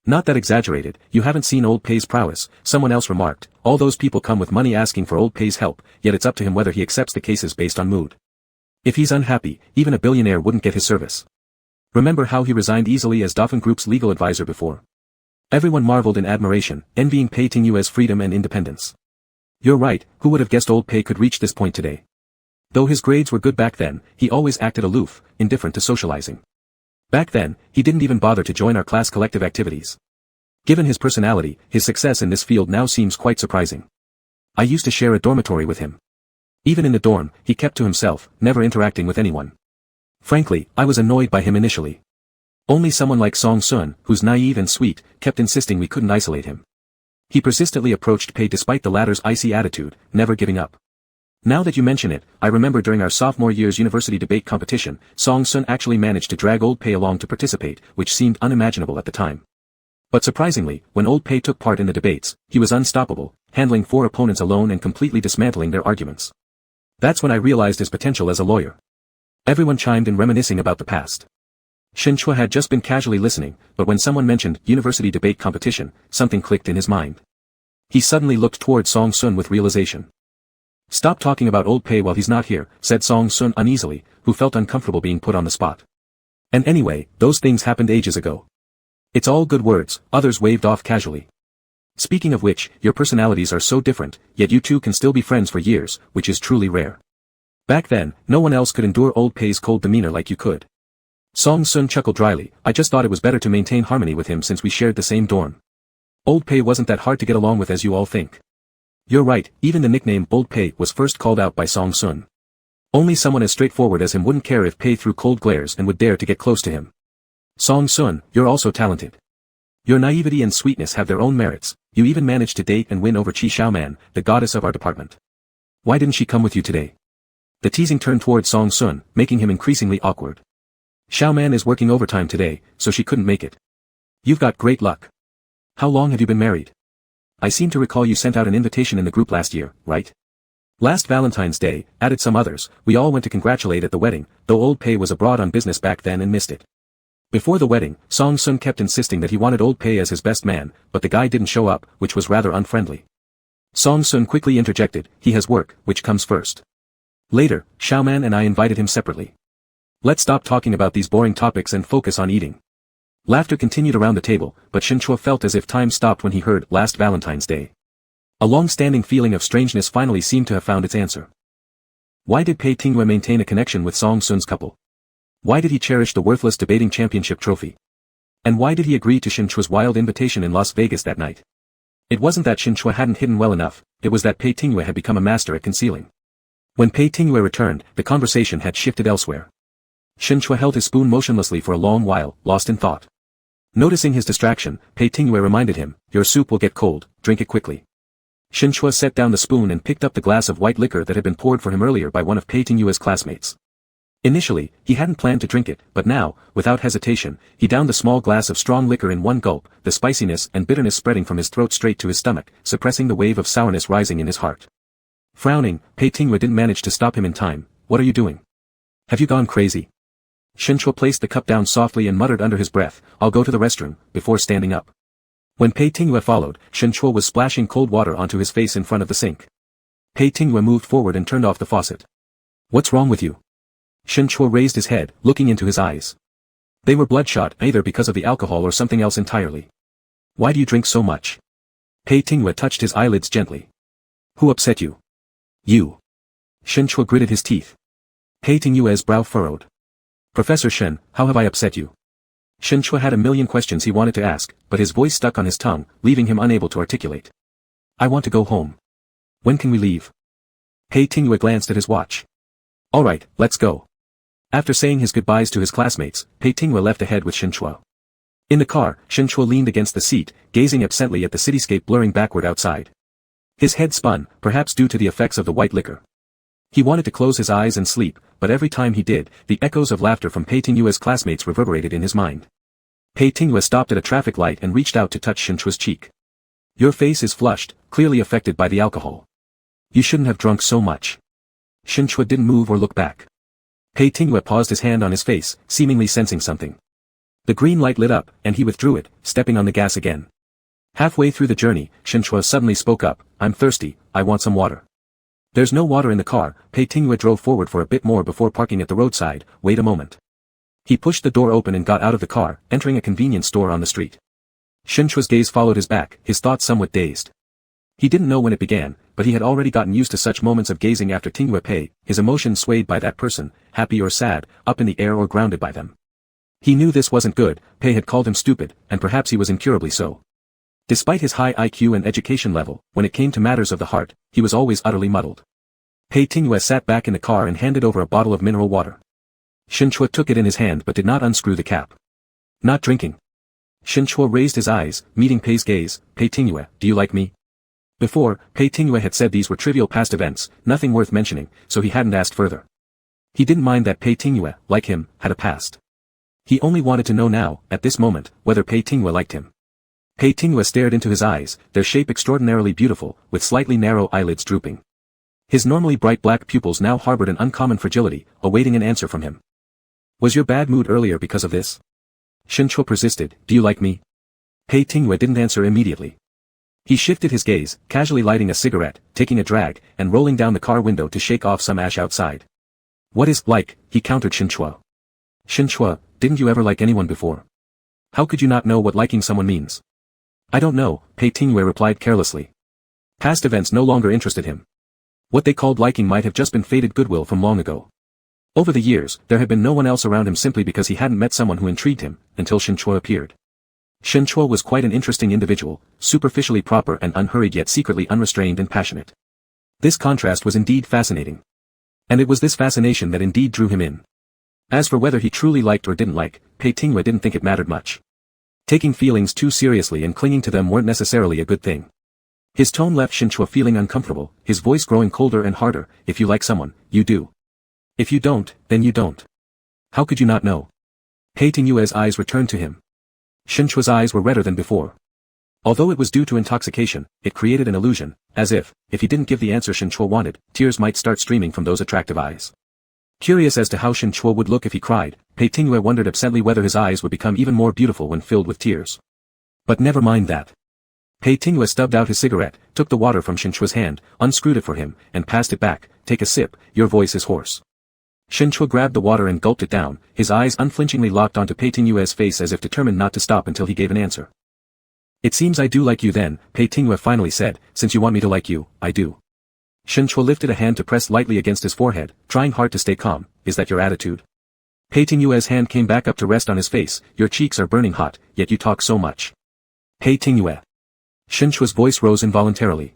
Not that exaggerated, you haven't seen old Pei's prowess, someone else remarked, all those people come with money asking for old Pei's help, yet it's up to him whether he accepts the cases based on mood. If he's unhappy, even a billionaire wouldn't get his service. Remember how he resigned easily as Dauphin Group's legal advisor before? Everyone marveled in admiration, envying Pei Tingyue's freedom and independence. You're right, who would have guessed old Pei could reach this point today? Though his grades were good back then, he always acted aloof, indifferent to socializing. Back then, he didn't even bother to join our class collective activities. Given his personality, his success in this field now seems quite surprising. I used to share a dormitory with him. Even in the dorm, he kept to himself, never interacting with anyone. Frankly, I was annoyed by him initially. Only someone like Song Sun, who's naive and sweet, kept insisting we couldn't isolate him. He persistently approached Pei despite the latter's icy attitude, never giving up. Now that you mention it, I remember during our sophomore year's university debate competition, Song Sun actually managed to drag old Pei along to participate, which seemed unimaginable at the time. But surprisingly, when old Pei took part in the debates, he was unstoppable, handling 4 opponents alone and completely dismantling their arguments. That's when I realized his potential as a lawyer. Everyone chimed in reminiscing about the past. Shin Chua had just been casually listening, but when someone mentioned university debate competition, something clicked in his mind. He suddenly looked toward Song Sun with realization. Stop talking about old Pei while he's not here, said Song Sun uneasily, who felt uncomfortable being put on the spot. And anyway, those things happened ages ago. It's all good words, others waved off casually. Speaking of which, your personalities are so different, yet you two can still be friends for years, which is truly rare. Back then, no one else could endure old Pei's cold demeanor like you could. Song Sun chuckled dryly, I just thought it was better to maintain harmony with him since we shared the same dorm. Old Pei wasn't that hard to get along with as you all think. You're right, even the nickname Old Pei was first called out by Song Sun. Only someone as straightforward as him wouldn't care if Pei threw cold glares and would dare to get close to him. Song Sun, you're also talented. Your naivety and sweetness have their own merits, you even managed to date and win over Qi Xiaoman, the goddess of our department. Why didn't she come with you today? The teasing turned toward Song Sun, making him increasingly awkward. Xiaoman is working overtime today, so she couldn't make it. You've got great luck. How long have you been married? I seem to recall you sent out an invitation in the group last year, right? Last Valentine's Day, added some others, we all went to congratulate at the wedding, though old Pei was abroad on business back then and missed it. Before the wedding, Song Sun kept insisting that he wanted old Pei as his best man, but the guy didn't show up, which was rather unfriendly. Song Sun quickly interjected, he has work, which comes first. Later, Xiaoman and I invited him separately. Let's stop talking about these boring topics and focus on eating. Laughter continued around the table, but Shinchua felt as if time stopped when he heard Last Valentine's Day. A long-standing feeling of strangeness finally seemed to have found its answer. Why did Pei Tingyue maintain a connection with Song Sun's couple? Why did he cherish the worthless debating championship trophy? And why did he agree to Shinchua's wild invitation in Las Vegas that night? It wasn't that Shinchua hadn't hidden well enough, it was that Pei Tingyue had become a master at concealing. When Pei Tingyue returned, the conversation had shifted elsewhere. Shinchua held his spoon motionlessly for a long while, lost in thought. Noticing his distraction, Pei Tingyue reminded him, "Your soup will get cold, drink it quickly." Shinchua set down the spoon and picked up the glass of white liquor that had been poured for him earlier by one of Pei Tingyue's classmates. Initially, he hadn't planned to drink it, but now, without hesitation, he downed the small glass of strong liquor in one gulp, the spiciness and bitterness spreading from his throat straight to his stomach, suppressing the wave of sourness rising in his heart. Frowning, Pei Tingyue didn't manage to stop him in time. "What are you doing? Have you gone crazy?" Shinchua placed the cup down softly and muttered under his breath, "I'll go to the restroom," before standing up. When Pei Tingyue followed, Shinchua was splashing cold water onto his face in front of the sink. Pei Tingyue moved forward and turned off the faucet. "What's wrong with you?" Shinchua raised his head, looking into his eyes. They were bloodshot either because of the alcohol or something else entirely. "Why do you drink so much?" Pei Tingyue touched his eyelids gently. "Who upset you?" "You." Shinchua gritted his teeth. Pei Tingyue's brow furrowed. "Professor Shen, how have I upset you?" Shinchua had a million questions he wanted to ask, but his voice stuck on his tongue, leaving him unable to articulate. "I want to go home. When can we leave?" Pei Tingyue glanced at his watch. "All right, let's go." After saying his goodbyes to his classmates, Pei Tingyue left ahead with Shinchua. In the car, Shinchua leaned against the seat, gazing absently at the cityscape blurring backward outside. His head spun, perhaps due to the effects of the white liquor. He wanted to close his eyes and sleep, but every time he did, the echoes of laughter from Pei Tingyue's classmates reverberated in his mind. Pei Tingyue stopped at a traffic light and reached out to touch Shinchua's cheek. "Your face is flushed, clearly affected by the alcohol. You shouldn't have drunk so much." Shinchua didn't move or look back. Pei Tingyue paused his hand on his face, seemingly sensing something. The green light lit up, and he withdrew it, stepping on the gas again. Halfway through the journey, Shinchua suddenly spoke up, "I'm thirsty, I want some water." "There's no water in the car." Pei Tingyue drove forward for a bit more before parking at the roadside. "Wait a moment." He pushed the door open and got out of the car, entering a convenience store on the street. Shinchua's gaze followed his back, his thoughts somewhat dazed. He didn't know when it began, but he had already gotten used to such moments of gazing after Tingyue Pei, his emotions swayed by that person, happy or sad, up in the air or grounded by them. He knew this wasn't good. Pei had called him stupid, and perhaps he was incurably so. Despite his high IQ and education level, when it came to matters of the heart, he was always utterly muddled. Pei Tingyue sat back in the car and handed over a bottle of mineral water. Shinchua took it in his hand but did not unscrew the cap. "Not drinking." Shinchua raised his eyes, meeting Pei's gaze. "Pei Tingyue, do you like me?" Before, Pei Tingyue had said these were trivial past events, nothing worth mentioning, so he hadn't asked further. He didn't mind that Pei Tingyue, like him, had a past. He only wanted to know now, at this moment, whether Pei Tingyue liked him. Pei Tingyue stared into his eyes, their shape extraordinarily beautiful, with slightly narrow eyelids drooping. His normally bright black pupils now harbored an uncommon fragility, awaiting an answer from him. "Was your bad mood earlier because of this?" Shinchua persisted, "Do you like me?" Pei Tingyue didn't answer immediately. He shifted his gaze, casually lighting a cigarette, taking a drag, and rolling down the car window to shake off some ash outside. "What is like?" he countered Shinchua. "Shinchua, didn't you ever like anyone before? How could you not know what liking someone means?" "I don't know," Pei Tingyue replied carelessly. Past events no longer interested him. What they called liking might have just been faded goodwill from long ago. Over the years, there had been no one else around him simply because he hadn't met someone who intrigued him, until Shinchua appeared. Shinchua was quite an interesting individual, superficially proper and unhurried yet secretly unrestrained and passionate. This contrast was indeed fascinating. And it was this fascination that indeed drew him in. As for whether he truly liked or didn't like, Pei Tingyue didn't think it mattered much. Taking feelings too seriously and clinging to them weren't necessarily a good thing. His tone left Shinchua feeling uncomfortable, his voice growing colder and harder. "If you like someone, you do. If you don't, then you don't. How could you not know?" Pei Tingyue's eyes returned to him. Shinchua's eyes were redder than before. Although it was due to intoxication, it created an illusion, as if he didn't give the answer Shinchua wanted, tears might start streaming from those attractive eyes. Curious as to how Shinchua would look if he cried, Pei Tingyue wondered absently whether his eyes would become even more beautiful when filled with tears. But never mind that. Pei Tingyue stubbed out his cigarette, took the water from Shin Chua's hand, unscrewed it for him, and passed it back. Take a sip, your voice is hoarse. Shin Chua grabbed the water and gulped it down, his eyes unflinchingly locked onto Pei Tingyue's face as if determined not to stop until he gave an answer. It seems I do like you then, Pei Tingyue finally said, since you want me to like you, I do. Shin Chua lifted a hand to press lightly against his forehead, trying hard to stay calm. Is that your attitude? Pei Tingyue's hand came back up to rest on his face. Your cheeks are burning hot, yet you talk so much. Pei Tingyue. Shin Chua's voice rose involuntarily.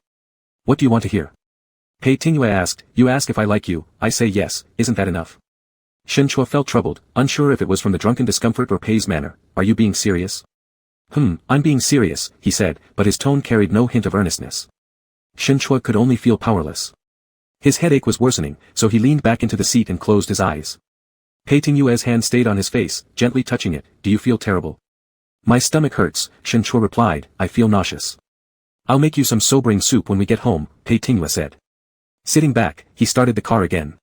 What do you want to hear? Pei Tingyue asked. You ask if I like you, I say yes, isn't that enough? Shin Chua felt troubled, unsure if it was from the drunken discomfort or Pei's manner. Are you being serious? I'm being serious, he said, but his tone carried no hint of earnestness. Shin Chua could only feel powerless. His headache was worsening, so he leaned back into the seat and closed his eyes. Pei Tingyue's hand stayed on his face, gently touching it. Do you feel terrible? My stomach hurts, Shin Chua replied. I feel nauseous. I'll make you some sobering soup when we get home, Pei Tingyue said. Sitting back, he started the car again.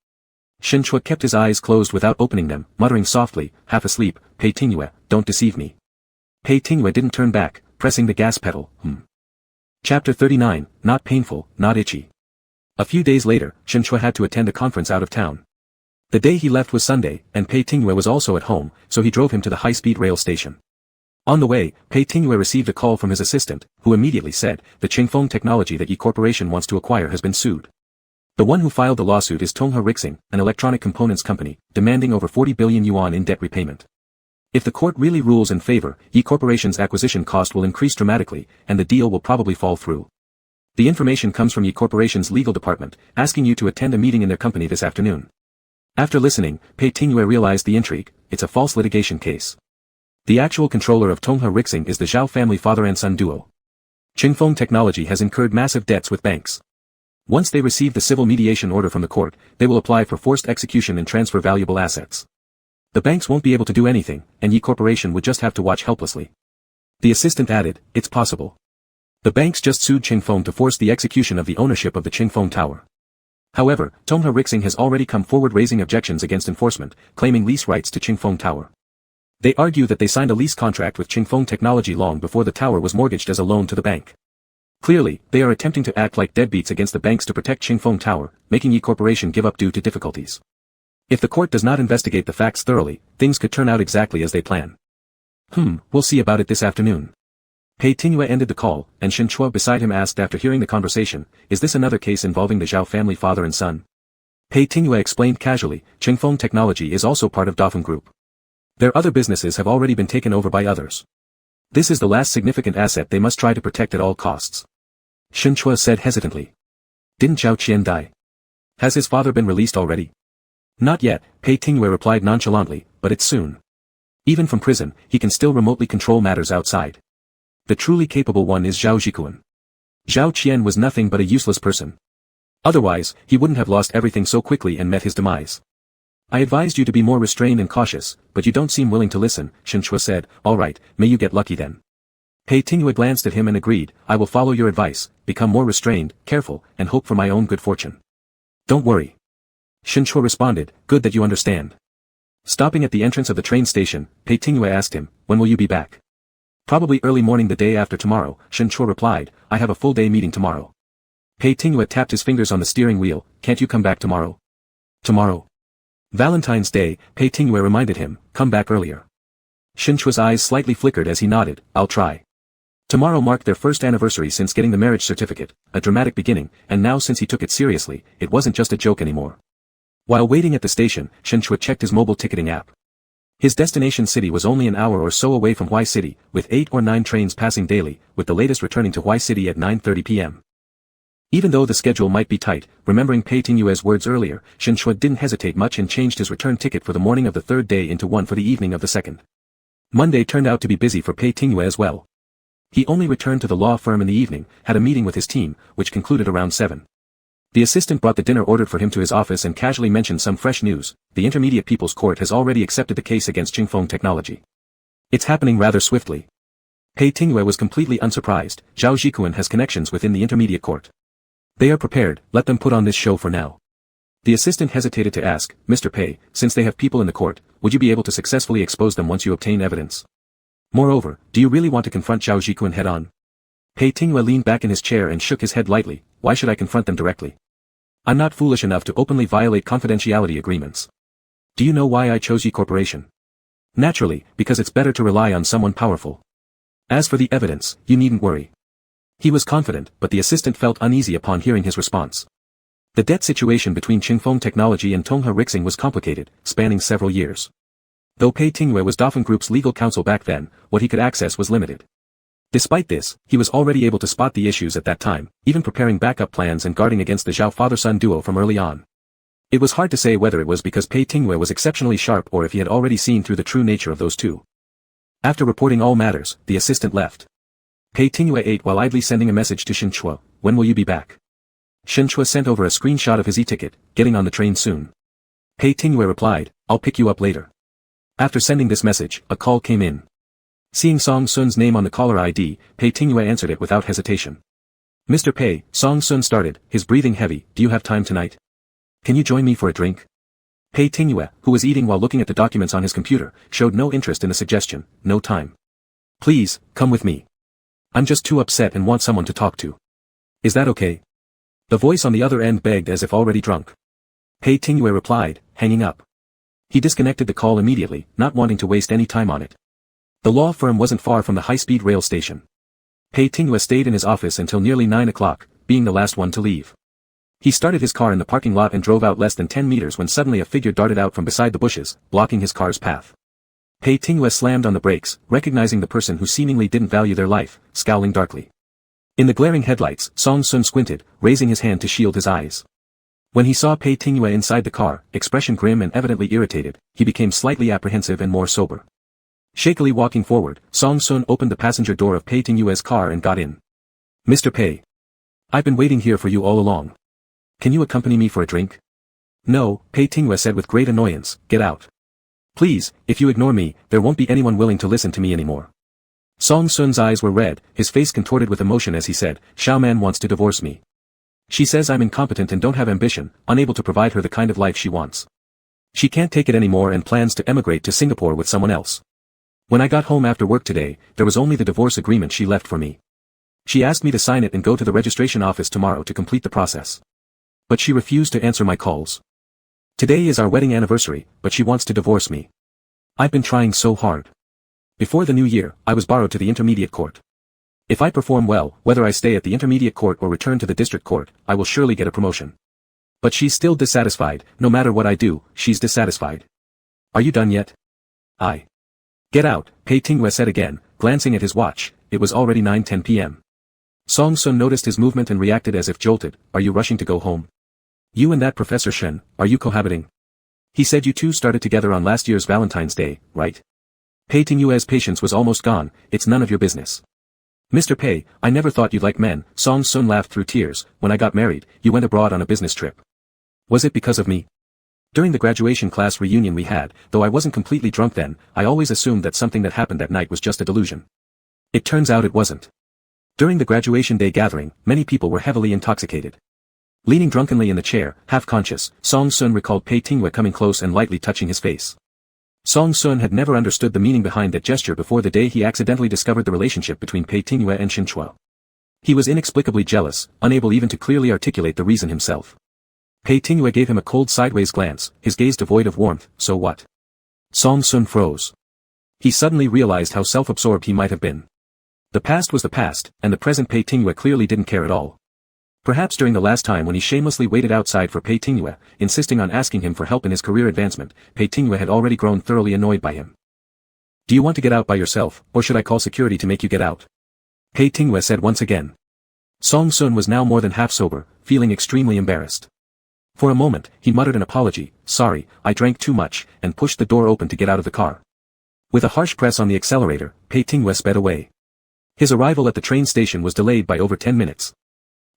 Shin Chua kept his eyes closed without opening them, muttering softly, half asleep. Pei Tingyue, don't deceive me. Pei Tingyue didn't turn back, pressing the gas pedal. Chapter 39, Not painful, not itchy. A few days later, Shin Chua had to attend a conference out of town. The day he left was Sunday, and Pei Tingyue was also at home, so he drove him to the high-speed rail station. On the way, Pei Tingyue received a call from his assistant, who immediately said, the Qingfeng technology that Yi Corporation wants to acquire has been sued. The one who filed the lawsuit is Tonghe Rixing, an electronic components company, demanding over 40 billion yuan in debt repayment. If the court really rules in favor, Yi Corporation's acquisition cost will increase dramatically, and the deal will probably fall through. The information comes from Yi Corporation's legal department, asking you to attend a meeting in their company this afternoon. After listening, Pei Tingyue realized the intrigue. It's a false litigation case. The actual controller of Tonghe Rixing is the Zhao family father and son duo. Qingfeng Technology has incurred massive debts with banks. Once they receive the civil mediation order from the court, they will apply for forced execution and transfer valuable assets. The banks won't be able to do anything, and Yi Corporation would just have to watch helplessly. The assistant added, it's possible. The banks just sued Qingfeng to force the execution of the ownership of the Qingfeng Tower. However, Tonghe Rixing has already come forward raising objections against enforcement, claiming lease rights to Qingfeng Tower. They argue that they signed a lease contract with Qingfeng Technology long before the tower was mortgaged as a loan to the bank. Clearly, they are attempting to act like deadbeats against the banks to protect Qingfeng Tower, making Yi Corporation give up due to difficulties. If the court does not investigate the facts thoroughly, things could turn out exactly as they plan. We'll see about it this afternoon. Pei Tingyue ended the call, and Shin Chua beside him asked after hearing the conversation, is this another case involving the Zhao family father and son? Pei Tingyue explained casually, Qingfeng Technology is also part of Dafeng Group. Their other businesses have already been taken over by others. This is the last significant asset they must try to protect at all costs. Shin Chua said hesitantly. Didn't Zhao Qian die? Has his father been released already? Not yet, Pei Tingyue replied nonchalantly, but it's soon. Even from prison, he can still remotely control matters outside. The truly capable one is Zhao Zhikuan. Zhao Qian was nothing but a useless person. Otherwise, he wouldn't have lost everything so quickly and met his demise. I advised you to be more restrained and cautious, but you don't seem willing to listen, Shin Chua said. All right, may you get lucky then. Pei Tingyue glanced at him and agreed, I will follow your advice, become more restrained, careful, and hope for my own good fortune. Don't worry. Shin Chua responded, good that you understand. Stopping at the entrance of the train station, Pei Tingyue asked him, when will you be back? Probably early morning the day after tomorrow, Shin Chua replied, I have a full-day meeting tomorrow. Pei Tingyue tapped his fingers on the steering wheel, can't you come back tomorrow? Tomorrow? Valentine's Day, Pei Tingyue reminded him, come back earlier. Shin Chua's eyes slightly flickered as he nodded, I'll try. Tomorrow marked their first anniversary since getting the marriage certificate, a dramatic beginning, and now since he took it seriously, it wasn't just a joke anymore. While waiting at the station, Shin Chua checked his mobile ticketing app. His destination city was only an hour or so away from Huai City, with 8 or 9 trains passing daily, with the latest returning to Huai City at 9:30 p.m. Even though the schedule might be tight, remembering Pei Tingyue's words earlier, Shin Chua didn't hesitate much and changed his return ticket for the morning of the third day into one for the evening of the second. Monday turned out to be busy for Pei Tingyue as well. He only returned to the law firm in the evening, had a meeting with his team, which concluded around 7. The assistant brought the dinner ordered for him to his office and casually mentioned some fresh news. The Intermediate People's Court has already accepted the case against Qingfeng Technology. It's happening rather swiftly. Pei Tingyue was completely unsurprised. Zhao Zhikuan has connections within the Intermediate Court. They are prepared, let them put on this show for now. The assistant hesitated to ask, Mr. Pei, since they have people in the court, would you be able to successfully expose them once you obtain evidence? Moreover, do you really want to confront Zhao Zhikuan head-on? Pei Tingwei leaned back in his chair and shook his head lightly. Why should I confront them directly? I'm not foolish enough to openly violate confidentiality agreements. Do you know why I chose Yi Corporation? Naturally, because it's better to rely on someone powerful. As for the evidence, you needn't worry. He was confident, but the assistant felt uneasy upon hearing his response. The debt situation between Qingfeng Technology and Tonghe Rixing was complicated, spanning several years. Though Pei Tingwei was Dafen Group's legal counsel back then, what he could access was limited. Despite this, he was already able to spot the issues at that time, even preparing backup plans and guarding against the Zhao father-son duo from early on. It was hard to say whether it was because Pei Tingwei was exceptionally sharp or if he had already seen through the true nature of those two. After reporting all matters, the assistant left. Pei Tingwei ate while idly sending a message to Shen Chua. When will you be back? Shen Chua sent over a screenshot of his e-ticket, getting on the train soon. Pei Tingwei replied, I'll pick you up later. After sending this message, a call came in. Seeing Song Sun's name on the caller ID, Pei Tingwei answered it without hesitation. Mr. Pei, Song Sun started, his breathing heavy, do you have time tonight? Can you join me for a drink? Pei Tingwei, who was eating while looking at the documents on his computer, showed no interest in the suggestion. No time. Please, come with me. I'm just too upset and want someone to talk to. Is that okay? The voice on the other end begged as if already drunk. Pei Tingwei replied, hanging up. He disconnected the call immediately, not wanting to waste any time on it. The law firm wasn't far from the high-speed rail station. Pei Tingwei stayed in his office until nearly 9 o'clock, being the last one to leave. He started his car in the parking lot and drove out less than 10 meters when suddenly a figure darted out from beside the bushes, blocking his car's path. Pei Tingwei slammed on the brakes, recognizing the person who seemingly didn't value their life, scowling darkly. In the glaring headlights, Song Sun squinted, raising his hand to shield his eyes. When he saw Pei Tingwei inside the car, expression grim and evidently irritated, he became slightly apprehensive and more sober. Shakily walking forward, Song Sun opened the passenger door of Pei Tingwei's car and got in. Mr. Pei. I've been waiting here for you all along. Can you accompany me for a drink? No, Pei Tingwei said with great annoyance, get out. Please, if you ignore me, there won't be anyone willing to listen to me anymore. Song Sun's eyes were red, his face contorted with emotion as he said, Xiaoman wants to divorce me. She says I'm incompetent and don't have ambition, unable to provide her the kind of life she wants. She can't take it anymore and plans to emigrate to Singapore with someone else. When I got home after work today, there was only the divorce agreement she left for me. She asked me to sign it and go to the registration office tomorrow to complete the process. But she refused to answer my calls. Today is our wedding anniversary, but she wants to divorce me. I've been trying so hard. Before the new year, I was borrowed to the intermediate court. If I perform well, whether I stay at the intermediate court or return to the district court, I will surely get a promotion. But she's still dissatisfied, no matter what I do, she's dissatisfied. Are you done yet? Get out, Pei Tingwei said again, glancing at his watch. It was already 9:10 p.m. Song Sun noticed his movement and reacted as if jolted. Are you rushing to go home? You and that Professor Shen, are you cohabiting? He said you two started together on last year's Valentine's Day, right? Pei Tingwei's patience was almost gone. It's none of your business. Mr. Pei, I never thought you'd like men. Song Sun laughed through tears. When I got married, you went abroad on a business trip. Was it because of me? During the graduation class reunion we had, though I wasn't completely drunk then, I always assumed that something that happened that night was just a delusion. It turns out it wasn't. During the graduation day gathering, many people were heavily intoxicated. Leaning drunkenly in the chair, half-conscious, Song Sun recalled Pei Tingwei coming close and lightly touching his face. Song Sun had never understood the meaning behind that gesture before the day he accidentally discovered the relationship between Pei Tingwei and Shen Chua. He was inexplicably jealous, unable even to clearly articulate the reason himself. Pei Tingwei gave him a cold sideways glance, his gaze devoid of warmth. So what? Song Sun froze. He suddenly realized how self-absorbed he might have been. The past was the past, and the present Pei Tingwei clearly didn't care at all. Perhaps during the last time when he shamelessly waited outside for Pei Tingwei, insisting on asking him for help in his career advancement, Pei Tingwei had already grown thoroughly annoyed by him. Do you want to get out by yourself, or should I call security to make you get out? Pei Tingwei said once again. Song Sun was now more than half sober, feeling extremely embarrassed. For a moment, he muttered an apology, sorry, I drank too much, and pushed the door open to get out of the car. With a harsh press on the accelerator, Pei Tingwei sped away. His arrival at the train station was delayed by over 10 minutes.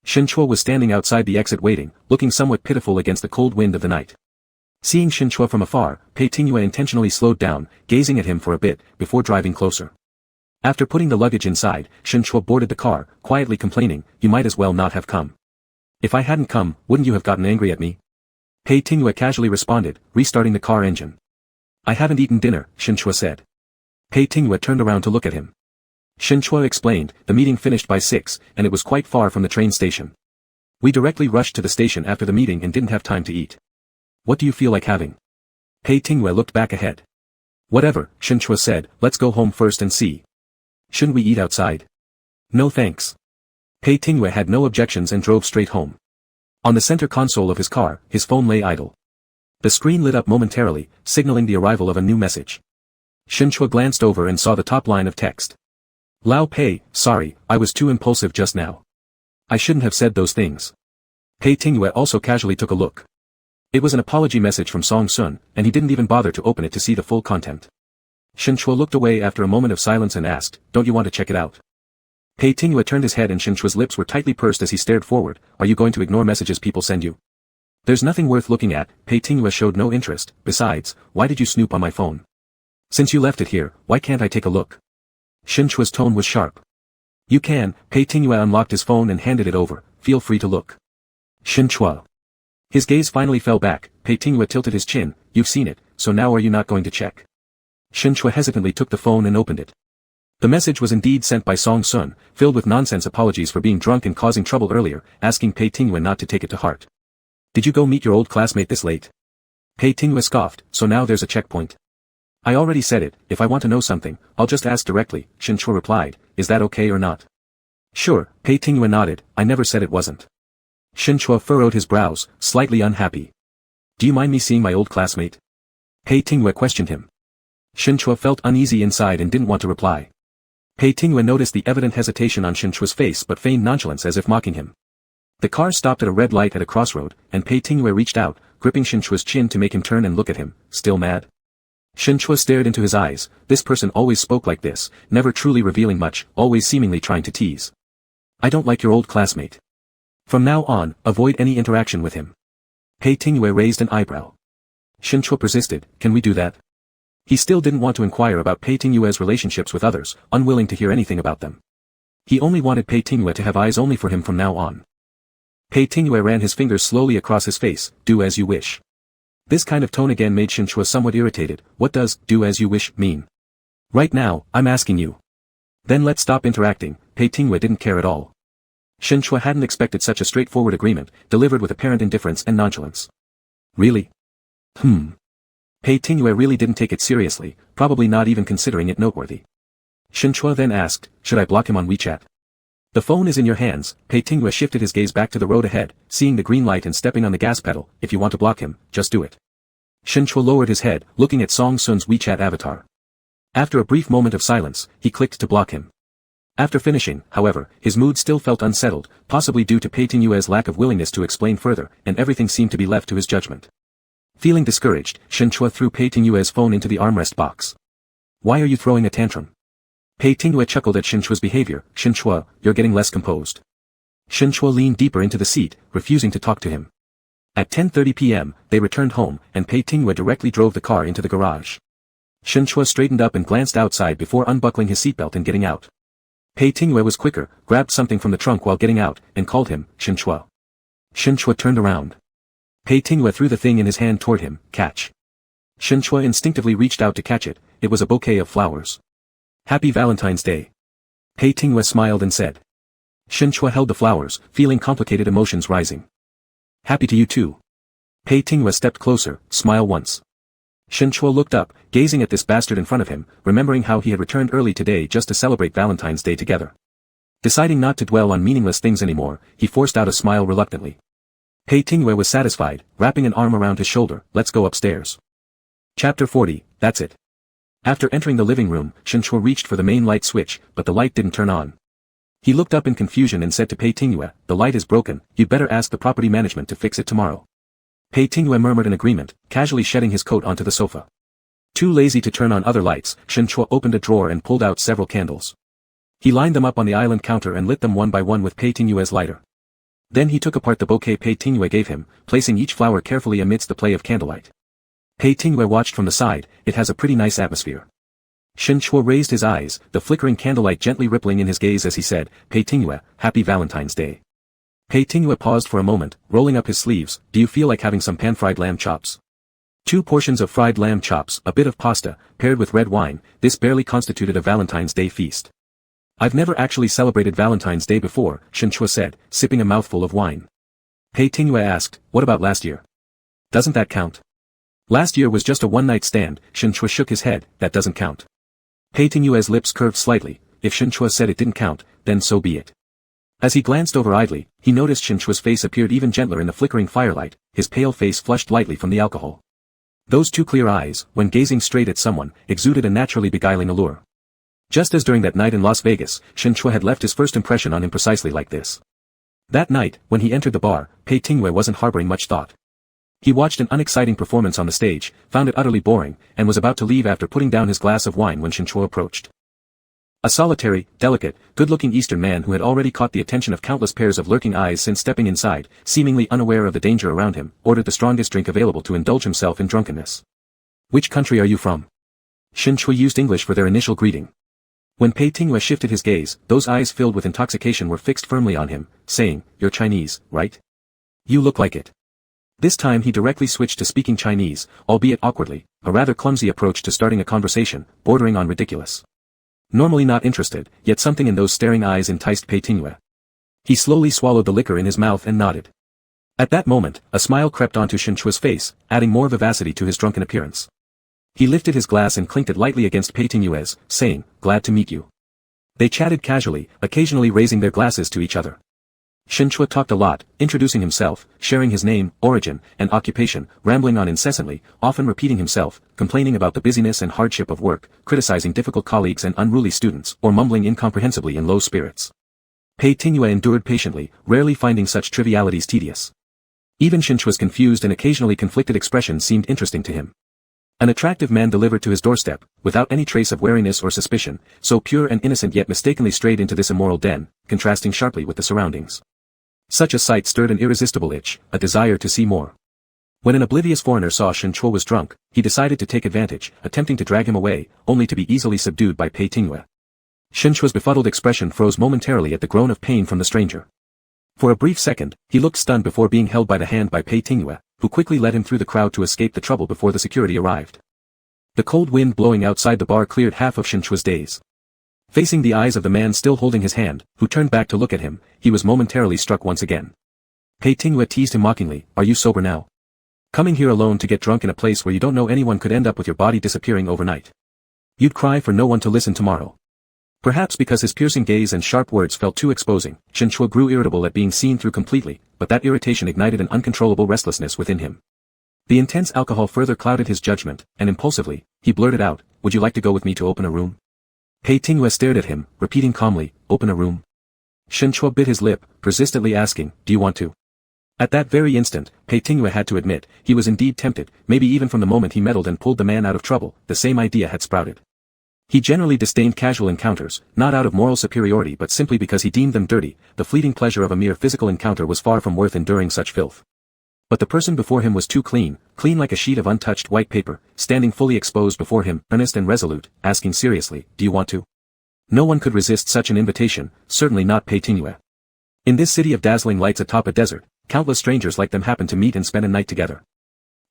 Shen Chua was standing outside the exit waiting, looking somewhat pitiful against the cold wind of the night. Seeing Shen Chua from afar, Pei Tingwei intentionally slowed down, gazing at him for a bit, before driving closer. After putting the luggage inside, Shen Chua boarded the car, quietly complaining, you might as well not have come. If I hadn't come, wouldn't you have gotten angry at me? Pei Tingwei casually responded, restarting the car engine. I haven't eaten dinner, Shen Chua said. Pei Tingwei turned around to look at him. Shin Chua explained, the meeting finished by 6, and it was quite far from the train station. We directly rushed to the station after the meeting and didn't have time to eat. What do you feel like having? Pei Tingwei looked back ahead. Whatever, Shin Chua said, let's go home first and see. Shouldn't we eat outside? No thanks. Pei Tingwei had no objections and drove straight home. On the center console of his car, his phone lay idle. The screen lit up momentarily, signaling the arrival of a new message. Shin Chua glanced over and saw the top line of text. Lao Pei, sorry, I was too impulsive just now. I shouldn't have said those things. Pei Tingwei also casually took a look. It was an apology message from Song Sun, and he didn't even bother to open it to see the full content. Shin Chua looked away after a moment of silence and asked, don't you want to check it out? Pei Tingwei turned his head and Shin Chua's lips were tightly pursed as he stared forward. Are you going to ignore messages people send you? There's nothing worth looking at. Pei Tingwei showed no interest. Besides, why did you snoop on my phone? Since you left it here, why can't I take a look? Shin Chua's tone was sharp. You can. Pei Tingwei unlocked his phone and handed it over. Feel free to look. Shin Chua. His gaze finally fell back. Pei Tingwei tilted his chin. You've seen it, so now are you not going to check? Shin Chua hesitantly took the phone and opened it. The message was indeed sent by Song Sun, filled with nonsense apologies for being drunk and causing trouble earlier, asking Pei Tingwei not to take it to heart. Did you go meet your old classmate this late? Pei Tingwei scoffed, so now there's a checkpoint. I already said it, if I want to know something, I'll just ask directly, Shin Chua replied, is that okay or not? Sure, Pei Tingwei nodded, I never said it wasn't. Shin Chua furrowed his brows, slightly unhappy. Do you mind me seeing my old classmate? Pei Tingwei questioned him. Shin Chua felt uneasy inside and didn't want to reply. Pei Tingwei noticed the evident hesitation on Shin Chua's face but feigned nonchalance as if mocking him. The car stopped at a red light at a crossroad, and Pei Tingwei reached out, gripping Shin Chua's chin to make him turn and look at him, still mad. Shin Chua stared into his eyes. This person always spoke like this, never truly revealing much, always seemingly trying to tease. I don't like your old classmate. From now on, avoid any interaction with him. Pei Tingwei raised an eyebrow. Shin Chua persisted, can we do that? He still didn't want to inquire about Pei Tingwei's relationships with others, unwilling to hear anything about them. He only wanted Pei Tingwei to have eyes only for him from now on. Pei Tingwei ran his fingers slowly across his face, do as you wish. This kind of tone again made Shin Chua somewhat irritated. What does, do as you wish, mean? Right now, I'm asking you. Then let's stop interacting. Pei Tingwei didn't care at all. Shin Chua hadn't expected such a straightforward agreement, delivered with apparent indifference and nonchalance. Really? Pei Tingwei really didn't take it seriously, probably not even considering it noteworthy. Shin Chua then asked, should I block him on WeChat? The phone is in your hands. Pei Tingwei shifted his gaze back to the road ahead, seeing the green light and stepping on the gas pedal. If you want to block him, just do it. Shin Chua lowered his head, looking at Song Sun's WeChat avatar. After a brief moment of silence, he clicked to block him. After finishing, however, his mood still felt unsettled, possibly due to Pei Tingwei's lack of willingness to explain further, and everything seemed to be left to his judgment. Feeling discouraged, Shin Chua threw Pei Tingwei's phone into the armrest box. Why are you throwing a tantrum? Pei Tingwei chuckled at Shin Chua's behavior. Shin Chua, you're getting less composed. Shin Chua leaned deeper into the seat, refusing to talk to him. At 10:30 p.m., they returned home, and Pei Tingwei directly drove the car into the garage. Shin Chua straightened up and glanced outside before unbuckling his seatbelt and getting out. Pei Tingwei was quicker, grabbed something from the trunk while getting out, and called him, Shin Chua. Shin Chua turned around. Pei Tingwei threw the thing in his hand toward him, catch. Shin Chua instinctively reached out to catch it. It was a bouquet of flowers. Happy Valentine's Day. Pei Tingwei smiled and said. Shin Chua held the flowers, feeling complicated emotions rising. Happy to you too. Pei Tingwei stepped closer, smile once. Shin Chua looked up, gazing at this bastard in front of him, remembering how he had returned early today just to celebrate Valentine's Day together. Deciding not to dwell on meaningless things anymore, he forced out a smile reluctantly. Pei Tingwei was satisfied, wrapping an arm around his shoulder. Let's go upstairs. Chapter 40, that's it. After entering the living room, Shin Chua reached for the main light switch, but the light didn't turn on. He looked up in confusion and said to Pei Tingwei, the light is broken, you'd better ask the property management to fix it tomorrow. Pei Tingwei murmured in agreement, casually shedding his coat onto the sofa. Too lazy to turn on other lights, Shin Chua opened a drawer and pulled out several candles. He lined them up on the island counter and lit them one by one with Pei Tingwei's lighter. Then he took apart the bouquet Pei Tingwei gave him, placing each flower carefully amidst the play of candlelight. Pei Tingwei watched from the side. It has a pretty nice atmosphere. Shin Chua raised his eyes, the flickering candlelight gently rippling in his gaze as he said, Pei Tingwei, Happy Valentine's Day. Pei Tingwei paused for a moment, rolling up his sleeves. Do you feel like having some pan-fried lamb chops? 2 portions of fried lamb chops, a bit of pasta, paired with red wine, this barely constituted a Valentine's Day feast. I've never actually celebrated Valentine's Day before, Shen Chua said, sipping a mouthful of wine. Pei Tingyue asked, what about last year? Doesn't that count? Last year was just a one-night stand, Shen Chua shook his head, that doesn't count. Pei Tingyue's lips curved slightly, if Shen Chua said it didn't count, then so be it. As he glanced over idly, he noticed Shen Chua's face appeared even gentler in the flickering firelight, his pale face flushed lightly from the alcohol. Those two clear eyes, when gazing straight at someone, exuded a naturally beguiling allure. Just as during that night in Las Vegas, Shen Chua had left his first impression on him precisely like this. That night, when he entered the bar, Pei Tingyue wasn't harboring much thought. He watched an unexciting performance on the stage, found it utterly boring, and was about to leave after putting down his glass of wine when Shen Chua approached. A solitary, delicate, good-looking Eastern man who had already caught the attention of countless pairs of lurking eyes since stepping inside, seemingly unaware of the danger around him, ordered the strongest drink available to indulge himself in drunkenness. Which country are you from? Shen Chua used English for their initial greeting. When Pei Tingyue shifted his gaze, those eyes filled with intoxication were fixed firmly on him, saying, "You're Chinese, right? You look like it." This time he directly switched to speaking Chinese, albeit awkwardly, a rather clumsy approach to starting a conversation, bordering on ridiculous. Normally not interested, yet something in those staring eyes enticed Pei Tingyue. He slowly swallowed the liquor in his mouth and nodded. At that moment, a smile crept onto Shen Chua's face, adding more vivacity to his drunken appearance. He lifted his glass and clinked it lightly against Pei Tingyue's, saying, "Glad to meet you." They chatted casually, occasionally raising their glasses to each other. Shen Chua talked a lot, introducing himself, sharing his name, origin, and occupation, rambling on incessantly, often repeating himself, complaining about the busyness and hardship of work, criticizing difficult colleagues and unruly students, or mumbling incomprehensibly in low spirits. Pei Tingyue endured patiently, rarely finding such trivialities tedious. Even Shen Chua's confused and occasionally conflicted expression seemed interesting to him. An attractive man delivered to his doorstep, without any trace of wariness or suspicion, so pure and innocent yet mistakenly strayed into this immoral den, contrasting sharply with the surroundings. Such a sight stirred an irresistible itch, a desire to see more. When an oblivious foreigner saw Shen Chua was drunk, he decided to take advantage, attempting to drag him away, only to be easily subdued by Pei Tingyue. Shen Chua's befuddled expression froze momentarily at the groan of pain from the stranger. For a brief second, he looked stunned before being held by the hand by Pei Tingyue, who quickly led him through the crowd to escape the trouble before the security arrived. The cold wind blowing outside the bar cleared half of Shen Chua's daze. Facing the eyes of the man still holding his hand, who turned back to look at him, he was momentarily struck once again. Pei Tingyue teased him mockingly, "Are you sober now? Coming here alone to get drunk in a place where you don't know anyone could end up with your body disappearing overnight. You'd cry for no one to listen tomorrow." Perhaps because his piercing gaze and sharp words felt too exposing, Shen Chua grew irritable at being seen through completely, but that irritation ignited an uncontrollable restlessness within him. The intense alcohol further clouded his judgment, and impulsively, he blurted out, "Would you like to go with me to open a room?" Pei Tingyue stared at him, repeating calmly, "Open a room?" Shen Chua bit his lip, persistently asking, "Do you want to?" At that very instant, Pei Tingyue had to admit, he was indeed tempted, maybe even from the moment he meddled and pulled the man out of trouble, the same idea had sprouted. He generally disdained casual encounters, not out of moral superiority but simply because he deemed them dirty. The fleeting pleasure of a mere physical encounter was far from worth enduring such filth. But the person before him was too clean like a sheet of untouched white paper, standing fully exposed before him, earnest and resolute, asking seriously, "Do you want to?" No one could resist such an invitation, certainly not Pei Tingyue. In this city of dazzling lights atop a desert, countless strangers like them happened to meet and spend a night together.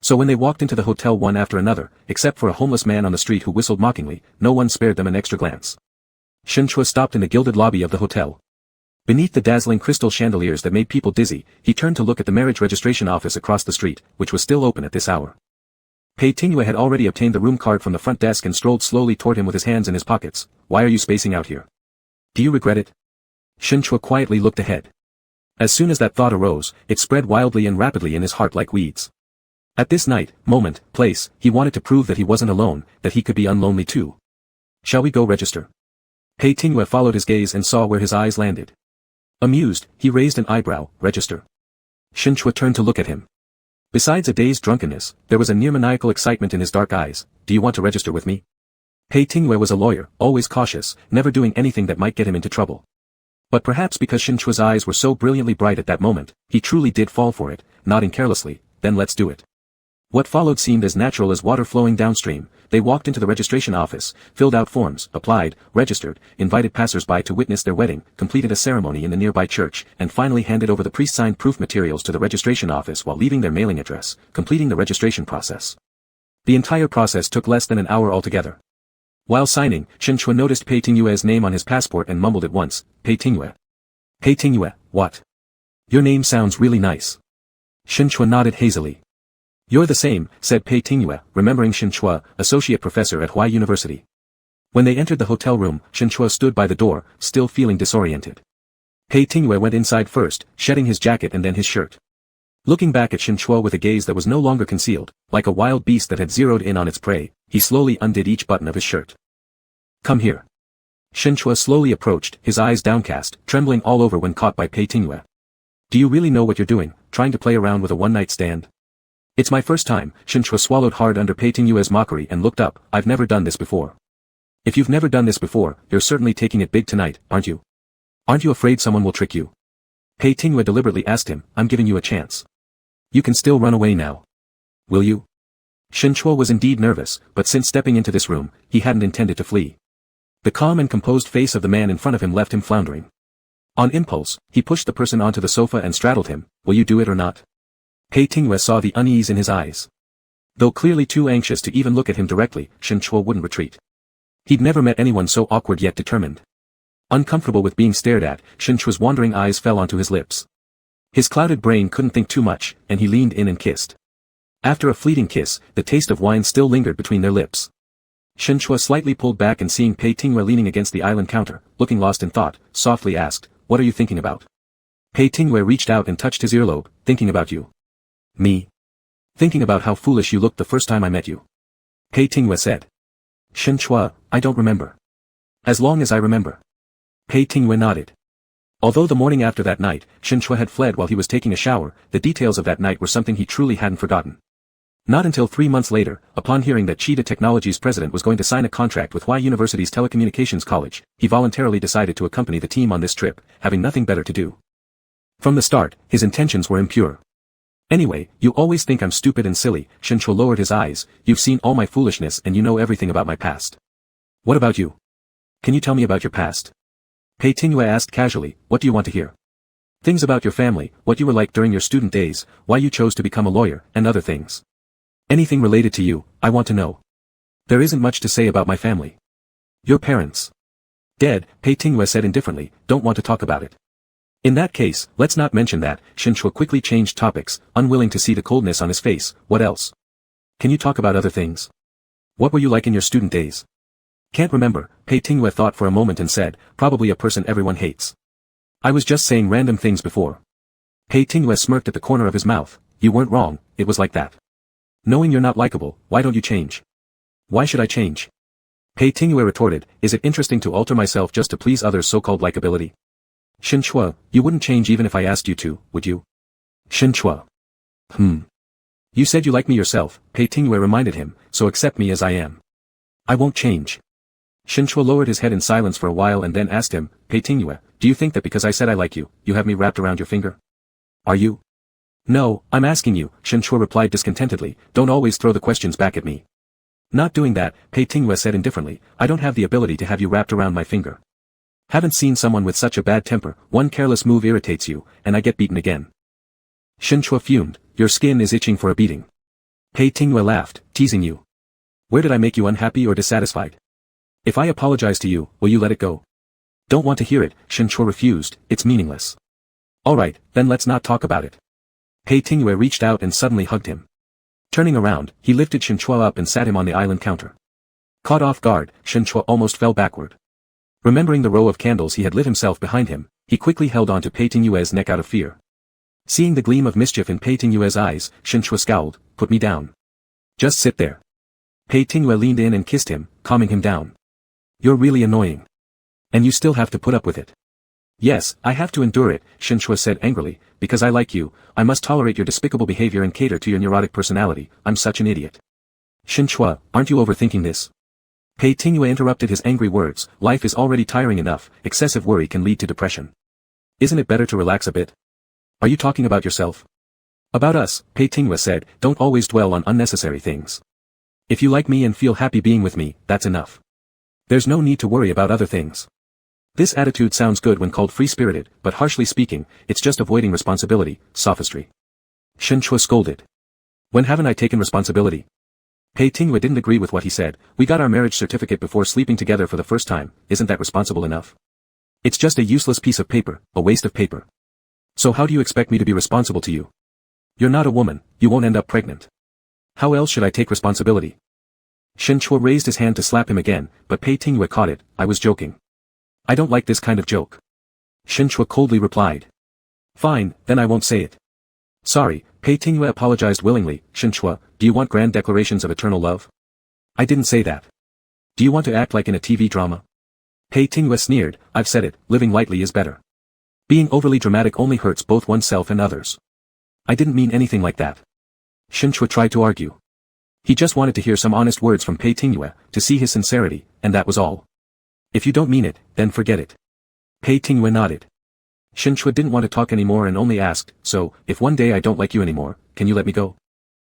So when they walked into the hotel one after another, except for a homeless man on the street who whistled mockingly, no one spared them an extra glance. Shen Chua stopped in the gilded lobby of the hotel. Beneath the dazzling crystal chandeliers that made people dizzy, he turned to look at the marriage registration office across the street, which was still open at this hour. Pei Tingyue had already obtained the room card from the front desk and strolled slowly toward him with his hands in his pockets. "Why are you spacing out here? Do you regret it?" Shen Chua quietly looked ahead. As soon as that thought arose, it spread wildly and rapidly in his heart like weeds. At this night, moment, place, he wanted to prove that he wasn't alone, that he could be unlonely too. "Shall we go register?" Pei Tingyue followed his gaze and saw where his eyes landed. Amused, he raised an eyebrow. "Register?" Shen Chua turned to look at him. Besides a dazed drunkenness, there was a near maniacal excitement in his dark eyes. "Do you want to register with me?" Pei Tingyue was a lawyer, always cautious, never doing anything that might get him into trouble. But perhaps because Shen Chua's eyes were so brilliantly bright at that moment, he truly did fall for it, nodding carelessly, "Then let's do it." What followed seemed as natural as water flowing downstream. They walked into the registration office, filled out forms, applied, registered, invited passers-by to witness their wedding, completed a ceremony in the nearby church, and finally handed over the pre-signed proof materials to the registration office while leaving their mailing address, completing the registration process. The entire process took less than an hour altogether. While signing, Shen Chua noticed Pei Tingyue's name on his passport and mumbled at once, Pei Tingyue. Pei Tingyue, what? Your name sounds really nice. Shen Chua nodded hazily. You're the same, said Pei Tingyue, remembering Shen Chua, associate professor at Huai University. When they entered the hotel room, Shen Chua stood by the door, still feeling disoriented. Pei Tingyue went inside first, shedding his jacket and then his shirt. Looking back at Shen Chua with a gaze that was no longer concealed, like a wild beast that had zeroed in on its prey, he slowly undid each button of his shirt. Come here. Shen Chua slowly approached, his eyes downcast, trembling all over when caught by Pei Tingyue. Do you really know what you're doing, trying to play around with a one-night stand? It's my first time. Shen Chua swallowed hard under Pei Tingyue's mockery and looked up. I've never done this before. If you've never done this before, you're certainly taking it big tonight, aren't you? Aren't you afraid someone will trick you? Pei Tingyue deliberately asked him. I'm giving you a chance. You can still run away now. Will you? Shen Chua was indeed nervous, but since stepping into this room, he hadn't intended to flee. The calm and composed face of the man in front of him left him floundering. On impulse, he pushed the person onto the sofa and straddled him. Will you do it or not? Pei Tingyue saw the unease in his eyes. Though clearly too anxious to even look at him directly, Shen Chua wouldn't retreat. He'd never met anyone so awkward yet determined. Uncomfortable with being stared at, Shen Chua's wandering eyes fell onto his lips. His clouded brain couldn't think too much, and he leaned in and kissed. After a fleeting kiss, the taste of wine still lingered between their lips. Shen Chua slightly pulled back and seeing Pei Tingyue leaning against the island counter, looking lost in thought, softly asked, What are you thinking about? Pei Tingyue reached out and touched his earlobe, Thinking about you. Me? Thinking about how foolish you looked the first time I met you. Pei Tingyue said. Shen Chua, I don't remember. As long as I remember. Pei Tingyue nodded. Although the morning after that night, Shen Chua had fled while he was taking a shower, the details of that night were something he truly hadn't forgotten. Not until 3 months later, upon hearing that Cheetah Technologies' president was going to sign a contract with Huai University's Telecommunications College, he voluntarily decided to accompany the team on this trip, having nothing better to do. From the start, his intentions were impure. Anyway, you always think I'm stupid and silly. Shen Chua lowered his eyes. You've seen all my foolishness and you know everything about my past. What about you? Can you tell me about your past? Pei Tingyue asked casually, what do you want to hear? Things about your family, what you were like during your student days, why you chose to become a lawyer, and other things. Anything related to you, I want to know. There isn't much to say about my family. Your parents. Dead, Pei Tingyue said indifferently, don't want to talk about it. In that case, let's not mention that. Shen Chua quickly changed topics, unwilling to see the coldness on his face. What else? Can you talk about other things? What were you like in your student days? Can't remember. Pei Tingyue thought for a moment and said, probably a person everyone hates. I was just saying random things before. Pei Tingyue smirked at the corner of his mouth. You weren't wrong, it was like that. Knowing you're not likable, why don't you change? Why should I change? Pei Tingyue retorted, is it interesting to alter myself just to please others' so-called likability? Shen Chua, you wouldn't change even if I asked you to, would you? Shen Chua. You said you like me yourself, Pei Tingyue reminded him, so accept me as I am. I won't change. Shen Chua lowered his head in silence for a while and then asked him, Pei Tingyue, do you think that because I said I like you, you have me wrapped around your finger? Are you? No, I'm asking you, Shen Chua replied discontentedly, don't always throw the questions back at me. Not doing that, Pei Tingyue said indifferently, I don't have the ability to have you wrapped around my finger. Haven't seen someone with such a bad temper, one careless move irritates you, and I get beaten again. Shen Chua fumed, your skin is itching for a beating. Pei Tingyue laughed, teasing you. Where did I make you unhappy or dissatisfied? If I apologize to you, will you let it go? Don't want to hear it, Shen Chua refused, it's meaningless. Alright, then let's not talk about it. Pei Tingyue reached out and suddenly hugged him. Turning around, he lifted Shen Chua up and sat him on the island counter. Caught off guard, Shen Chua almost fell backward. Remembering the row of candles he had lit himself behind him, he quickly held on to Pei Tingyue's neck out of fear. Seeing the gleam of mischief in Pei Tingyue's eyes, Shen Chua scowled, put me down. Just sit there. Pei Tingyue leaned in and kissed him, calming him down. You're really annoying. And you still have to put up with it. Yes, I have to endure it, Shen Chua said angrily, because I like you, I must tolerate your despicable behavior and cater to your neurotic personality, I'm such an idiot. Shen Chua, aren't you overthinking this? Pei Tingyue interrupted his angry words, life is already tiring enough, excessive worry can lead to depression. Isn't it better to relax a bit? Are you talking about yourself? About us, Pei Tingyue said, don't always dwell on unnecessary things. If you like me and feel happy being with me, that's enough. There's no need to worry about other things. This attitude sounds good when called free-spirited, but harshly speaking, it's just avoiding responsibility, sophistry. Shen Chua scolded. When haven't I taken responsibility? Pei Tingyue didn't agree with what he said. We got our marriage certificate before sleeping together for the first time, isn't that responsible enough? It's just a useless piece of paper, a waste of paper. So how do you expect me to be responsible to you? You're not a woman, you won't end up pregnant. How else should I take responsibility? Shen Chua raised his hand to slap him again, but Pei Tingyue caught it. I was joking. I don't like this kind of joke. Shen Chua coldly replied. Fine, then I won't say it. Sorry, Pei Tingyue apologized willingly. Shen Chua, do you want grand declarations of eternal love? I didn't say that. Do you want to act like in a TV drama? Pei Tingyue sneered. I've said it, living lightly is better. Being overly dramatic only hurts both oneself and others. I didn't mean anything like that. Shen Chua tried to argue. He just wanted to hear some honest words from Pei Tingyue, to see his sincerity, and that was all. If you don't mean it, then forget it. Pei Tingyue nodded. Shen Chua didn't want to talk anymore and only asked, so, if one day I don't like you anymore, can you let me go?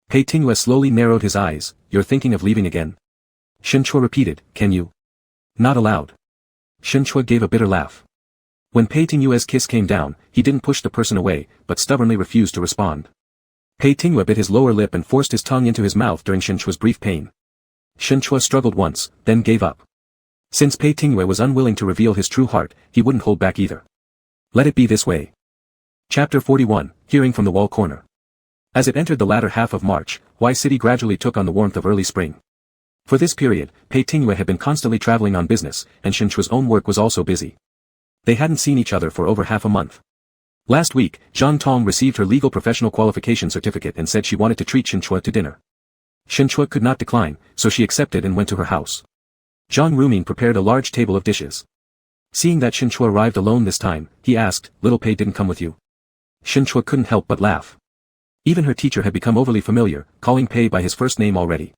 Pei Tingyue slowly narrowed his eyes. You're thinking of leaving again? Shen Chua repeated, can you? Not allowed. Shen Chua gave a bitter laugh. When Pei Tingyue's kiss came down, he didn't push the person away, but stubbornly refused to respond. Pei Tingyue bit his lower lip and forced his tongue into his mouth during Shen Chua's brief pain. Shen Chua struggled once, then gave up. Since Pei Tingyue was unwilling to reveal his true heart, he wouldn't hold back either. Let it be this way. Chapter 41, Hearing from the Wall Corner. As it entered the latter half of March, Y City gradually took on the warmth of early spring. For this period, Pei Tingyue had been constantly traveling on business, and Shen Chua's own work was also busy. They hadn't seen each other for over half a month. Last week, Zhang Tong received her legal professional qualification certificate and said she wanted to treat Shen Chua to dinner. Shen Chua could not decline, so she accepted and went to her house. Zhang Rumin prepared a large table of dishes. Seeing that Shen Chua arrived alone this time, he asked, Little Pei didn't come with you? Shen Chua couldn't help but laugh. Even her teacher had become overly familiar, calling Pei by his first name already.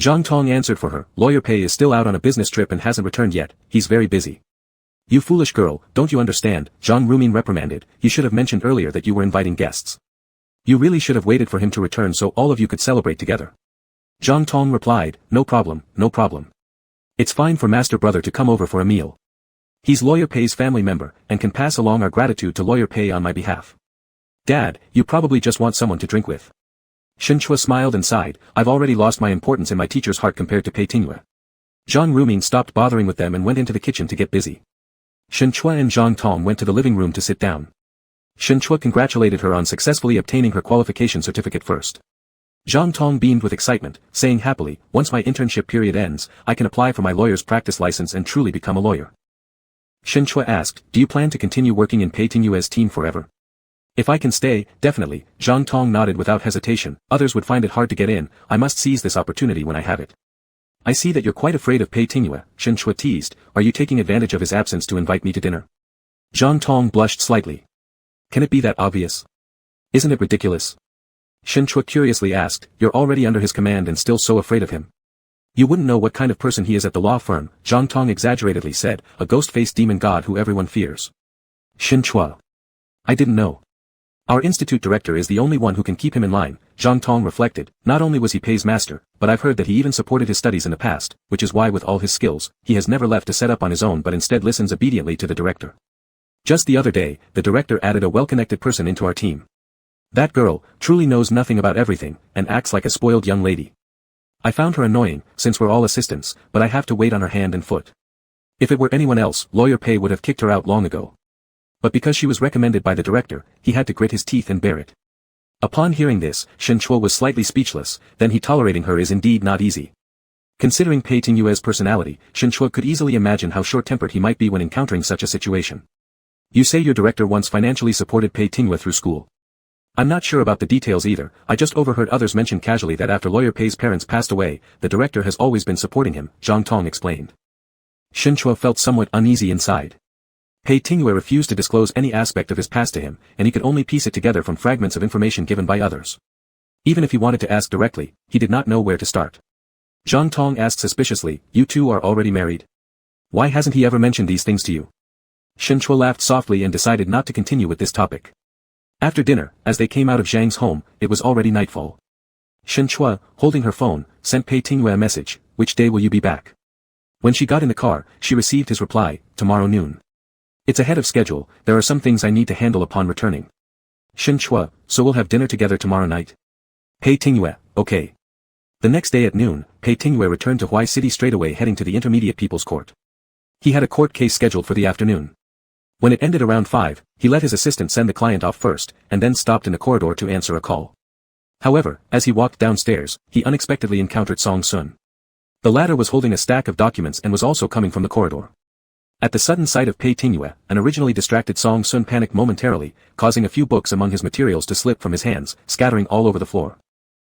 Zhang Tong answered for her, Lawyer Pei is still out on a business trip and hasn't returned yet, he's very busy. You foolish girl, don't you understand? Zhang Rumin reprimanded. You should have mentioned earlier that you were inviting guests. You really should have waited for him to return so all of you could celebrate together. Zhang Tong replied, No problem, no problem. It's fine for Master Brother to come over for a meal. He's Lawyer Pei's family member, and can pass along our gratitude to Lawyer Pei on my behalf. Dad, you probably just want someone to drink with. Shen Chua smiled and sighed. I've already lost my importance in my teacher's heart compared to Pei Tingyue. Zhang Rumin stopped bothering with them and went into the kitchen to get busy. Shen Chua and Zhang Tong went to the living room to sit down. Shen Chua congratulated her on successfully obtaining her qualification certificate first. Zhang Tong beamed with excitement, saying happily, once my internship period ends, I can apply for my lawyer's practice license and truly become a lawyer. Shen Chua asked, do you plan to continue working in Pei Tingyue's team forever? If I can stay, definitely. Zhang Tong nodded without hesitation. Others would find it hard to get in. I must seize this opportunity when I have it. I see that you're quite afraid of Pei Tingyue, Shen Chua teased. Are you taking advantage of his absence to invite me to dinner? Zhang Tong blushed slightly. Can it be that obvious? Isn't it ridiculous? Shen Chua curiously asked, you're already under his command and still so afraid of him. You wouldn't know what kind of person he is at the law firm, Zhang Tong exaggeratedly said, a ghost-faced demon god who everyone fears. Shen Chua. I didn't know. Our institute director is the only one who can keep him in line, Zhang Tong reflected. Not only was he Pei's master, but I've heard that he even supported his studies in the past, which is why with all his skills, he has never left to set up on his own but instead listens obediently to the director. Just the other day, the director added a well-connected person into our team. That girl truly knows nothing about everything, and acts like a spoiled young lady. I found her annoying, since we're all assistants, but I have to wait on her hand and foot. If it were anyone else, Lawyer Pei would have kicked her out long ago. But because she was recommended by the director, he had to grit his teeth and bear it. Upon hearing this, Shen Chua was slightly speechless. Then he tolerating her is indeed not easy. Considering Pei Tingyue's personality, Shen Chua could easily imagine how short-tempered he might be when encountering such a situation. You say your director once financially supported Pei Tingyue through school. I'm not sure about the details either. I just overheard others mention casually that after Lawyer Pei's parents passed away, the director has always been supporting him, Zhang Tong explained. Shen Chua felt somewhat uneasy inside. Pei Tingyue refused to disclose any aspect of his past to him, and he could only piece it together from fragments of information given by others. Even if he wanted to ask directly, he did not know where to start. Zhang Tong asked suspiciously, you two are already married? Why hasn't he ever mentioned these things to you? Shen Chua laughed softly and decided not to continue with this topic. After dinner, as they came out of Zhang's home, it was already nightfall. Shen Chua, holding her phone, sent Pei Tingyue a message, which day will you be back? When she got in the car, she received his reply, tomorrow noon. It's ahead of schedule, there are some things I need to handle upon returning. Shen Chua, so we'll have dinner together tomorrow night? Pei Tingyue, okay. The next day at noon, Pei Tingyue returned to Huai City straightaway, heading to the Intermediate People's Court. He had a court case scheduled for the afternoon. When it ended around 5, he let his assistant send the client off first, and then stopped in the corridor to answer a call. However, as he walked downstairs, he unexpectedly encountered Song Sun. The latter was holding a stack of documents and was also coming from the corridor. At the sudden sight of Pei Tingyue, an originally distracted Song Sun panicked momentarily, causing a few books among his materials to slip from his hands, scattering all over the floor.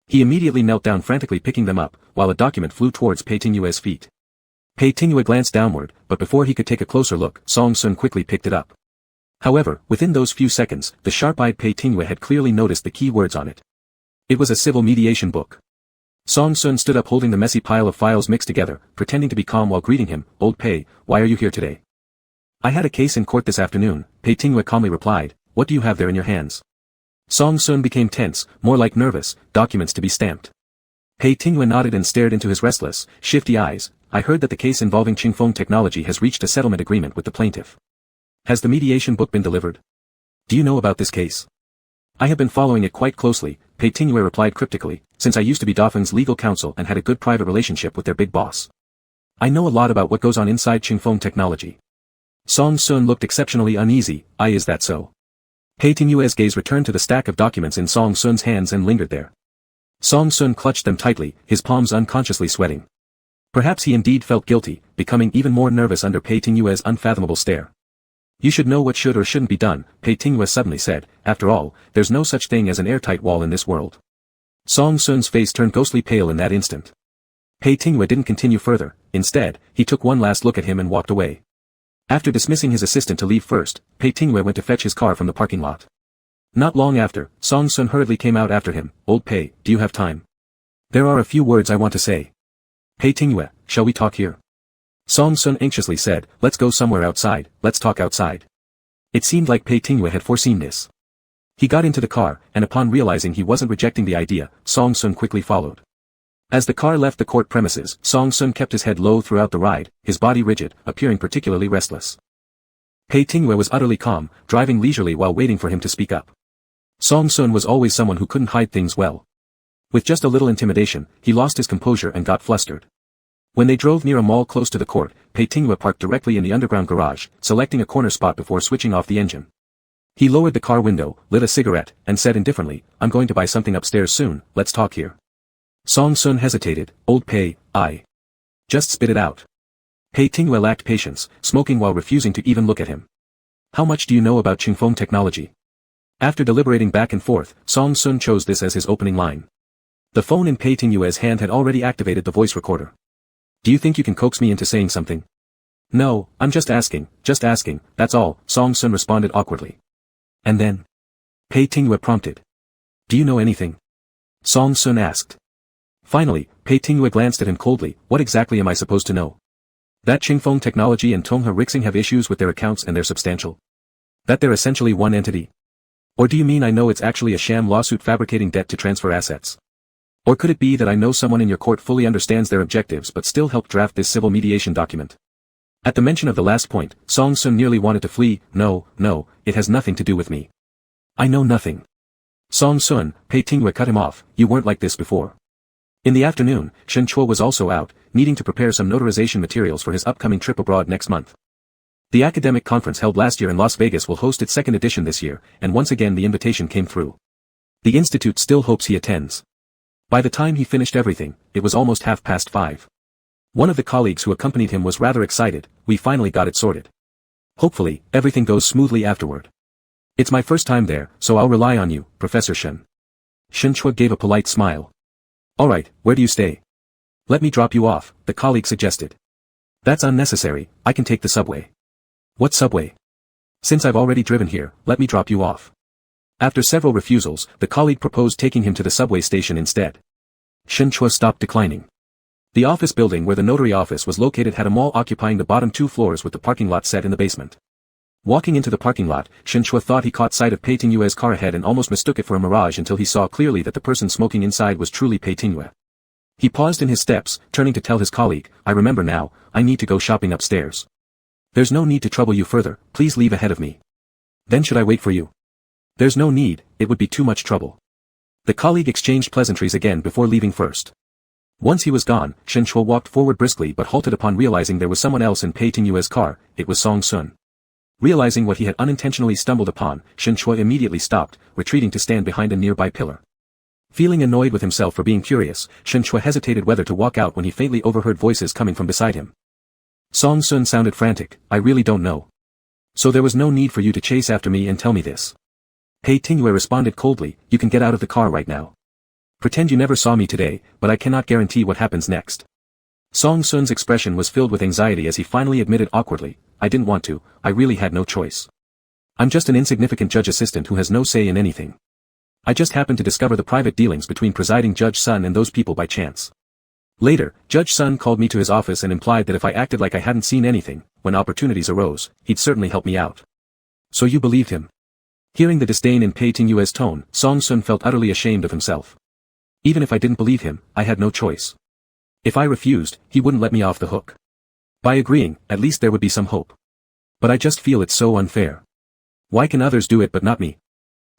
He immediately knelt down, frantically picking them up, while a document flew towards Pei Tingyue's feet. Pei Tingyue glanced downward, but before he could take a closer look, Song Sun quickly picked it up. However, within those few seconds, the sharp-eyed Pei Tingyue had clearly noticed the key words on it. It was a civil mediation book. Song Sun stood up holding the messy pile of files mixed together, pretending to be calm while greeting him. "Old Pei, why are you here today?" "I had a case in court this afternoon," Pei Tingyue calmly replied. "What do you have there in your hands?" Song Sun became tense, more like nervous. "Documents to be stamped." Pei Tingyue nodded and stared into his restless, shifty eyes. "I heard that the case involving Qingfeng Technology has reached a settlement agreement with the plaintiff. Has the mediation book been delivered? Do you know about this case?" "I have been following it quite closely," Pei Tingyue replied cryptically, "since I used to be Dafeng's legal counsel and had a good private relationship with their big boss. I know a lot about what goes on inside Qingfeng Technology." Song Sun looked exceptionally uneasy. Is that so?" Pei Tingyue's gaze returned to the stack of documents in Song Sun's hands and lingered there. Song Sun clutched them tightly, his palms unconsciously sweating. Perhaps he indeed felt guilty, becoming even more nervous under Pei Tingyue's unfathomable stare. "You should know what should or shouldn't be done," Pei Tingyue suddenly said. "After all, there's no such thing as an airtight wall in this world." Song Sun's face turned ghostly pale in that instant. Pei Tingyue didn't continue further. Instead, he took one last look at him and walked away. After dismissing his assistant to leave first, Pei Tingyue went to fetch his car from the parking lot. Not long after, Song Sun hurriedly came out after him. "Old Pei, do you have time? There are a few words I want to say." "Pei Tingyue, shall we talk here?" Song Sun anxiously said. "Let's go somewhere outside, let's talk outside." It seemed like Pei Tingyue had foreseen this. He got into the car, and upon realizing he wasn't rejecting the idea, Song Sun quickly followed. As the car left the court premises, Song Sun kept his head low throughout the ride, his body rigid, appearing particularly restless. Pei Tingyue was utterly calm, driving leisurely while waiting for him to speak up. Song Sun was always someone who couldn't hide things well. With just a little intimidation, he lost his composure and got flustered. When they drove near a mall close to the court, Pei Tingyue parked directly in the underground garage, selecting a corner spot before switching off the engine. He lowered the car window, lit a cigarette, and said indifferently, "I'm going to buy something upstairs soon, let's talk here." Song Sun hesitated. "Old Pei, I just spit it out." Pei Tingyue lacked patience, smoking while refusing to even look at him. "How much do you know about Qingfeng Technology?" After deliberating back and forth, Song Sun chose this as his opening line. The phone in Pei Tingyue's hand had already activated the voice recorder. "Do you think you can coax me into saying something?" "No, I'm just asking, that's all," Song Sun responded awkwardly. "And then?" Pei Tingyue prompted. "Do you know anything?" Song Sun asked. Finally, Pei Tingyue glanced at him coldly. "What exactly am I supposed to know? That Qingfeng Technology and Tonghe Rixing have issues with their accounts and they're substantial? That they're essentially one entity? Or do you mean I know it's actually a sham lawsuit fabricating debt to transfer assets? Or could it be that I know someone in your court fully understands their objectives but still helped draft this civil mediation document?" At the mention of the last point, Song Sun nearly wanted to flee. No, it has nothing to do with me. I know nothing." "Song Sun," Pei Tingyue cut him off, "you weren't like this before." In the afternoon, Shen Chuo was also out, needing to prepare some notarization materials for his upcoming trip abroad next month. The academic conference held last year in Las Vegas will host its second edition this year, and once again the invitation came through. The institute still hopes he attends. By the time he finished everything, it was almost 5:30. One of the colleagues who accompanied him was rather excited. "We finally got it sorted. Hopefully, everything goes smoothly afterward. It's my first time there, so I'll rely on you, Professor Shen." Shen Chua gave a polite smile. "Alright, where do you stay?" "Let me drop you off," the colleague suggested. "That's unnecessary, I can take the subway." "What subway?" "Since I've already driven here, let me drop you off." After several refusals, the colleague proposed taking him to the subway station instead. Shen Chua stopped declining. The office building where the notary office was located had a mall occupying the bottom 2 floors with the parking lot set in the basement. Walking into the parking lot, Shen Chua thought he caught sight of Pei Tingyue's car ahead and almost mistook it for a mirage until he saw clearly that the person smoking inside was truly Pei Tingyue. He paused in his steps, turning to tell his colleague, "I remember now, I need to go shopping upstairs. There's no need to trouble you further, please leave ahead of me." "Then should I wait for you?" "There's no need, it would be too much trouble." The colleague exchanged pleasantries again before leaving first. Once he was gone, Shen Chua walked forward briskly but halted upon realizing there was someone else in Pei Tingyue's car. It was Song Sun. Realizing what he had unintentionally stumbled upon, Shen Chua immediately stopped, retreating to stand behind a nearby pillar. Feeling annoyed with himself for being curious, Shen Chua hesitated whether to walk out when he faintly overheard voices coming from beside him. Song Sun sounded frantic. I really don't know. So there was no need for you to chase after me and tell me this. Pei Tingyue responded coldly, you can get out of the car right now. Pretend you never saw me today, but I cannot guarantee what happens next. Song Sun's expression was filled with anxiety as he finally admitted awkwardly, I didn't want to, I really had no choice. I'm just an insignificant judge assistant who has no say in anything. I just happened to discover the private dealings between presiding Judge Sun and those people by chance. Later, Judge Sun called me to his office and implied that if I acted like I hadn't seen anything, when opportunities arose, he'd certainly help me out. So you believed him? Hearing the disdain in Pei Tingyue's tone, Song Sun felt utterly ashamed of himself. Even if I didn't believe him, I had no choice. If I refused, he wouldn't let me off the hook. By agreeing, at least there would be some hope. But I just feel it's so unfair. Why can others do it but not me?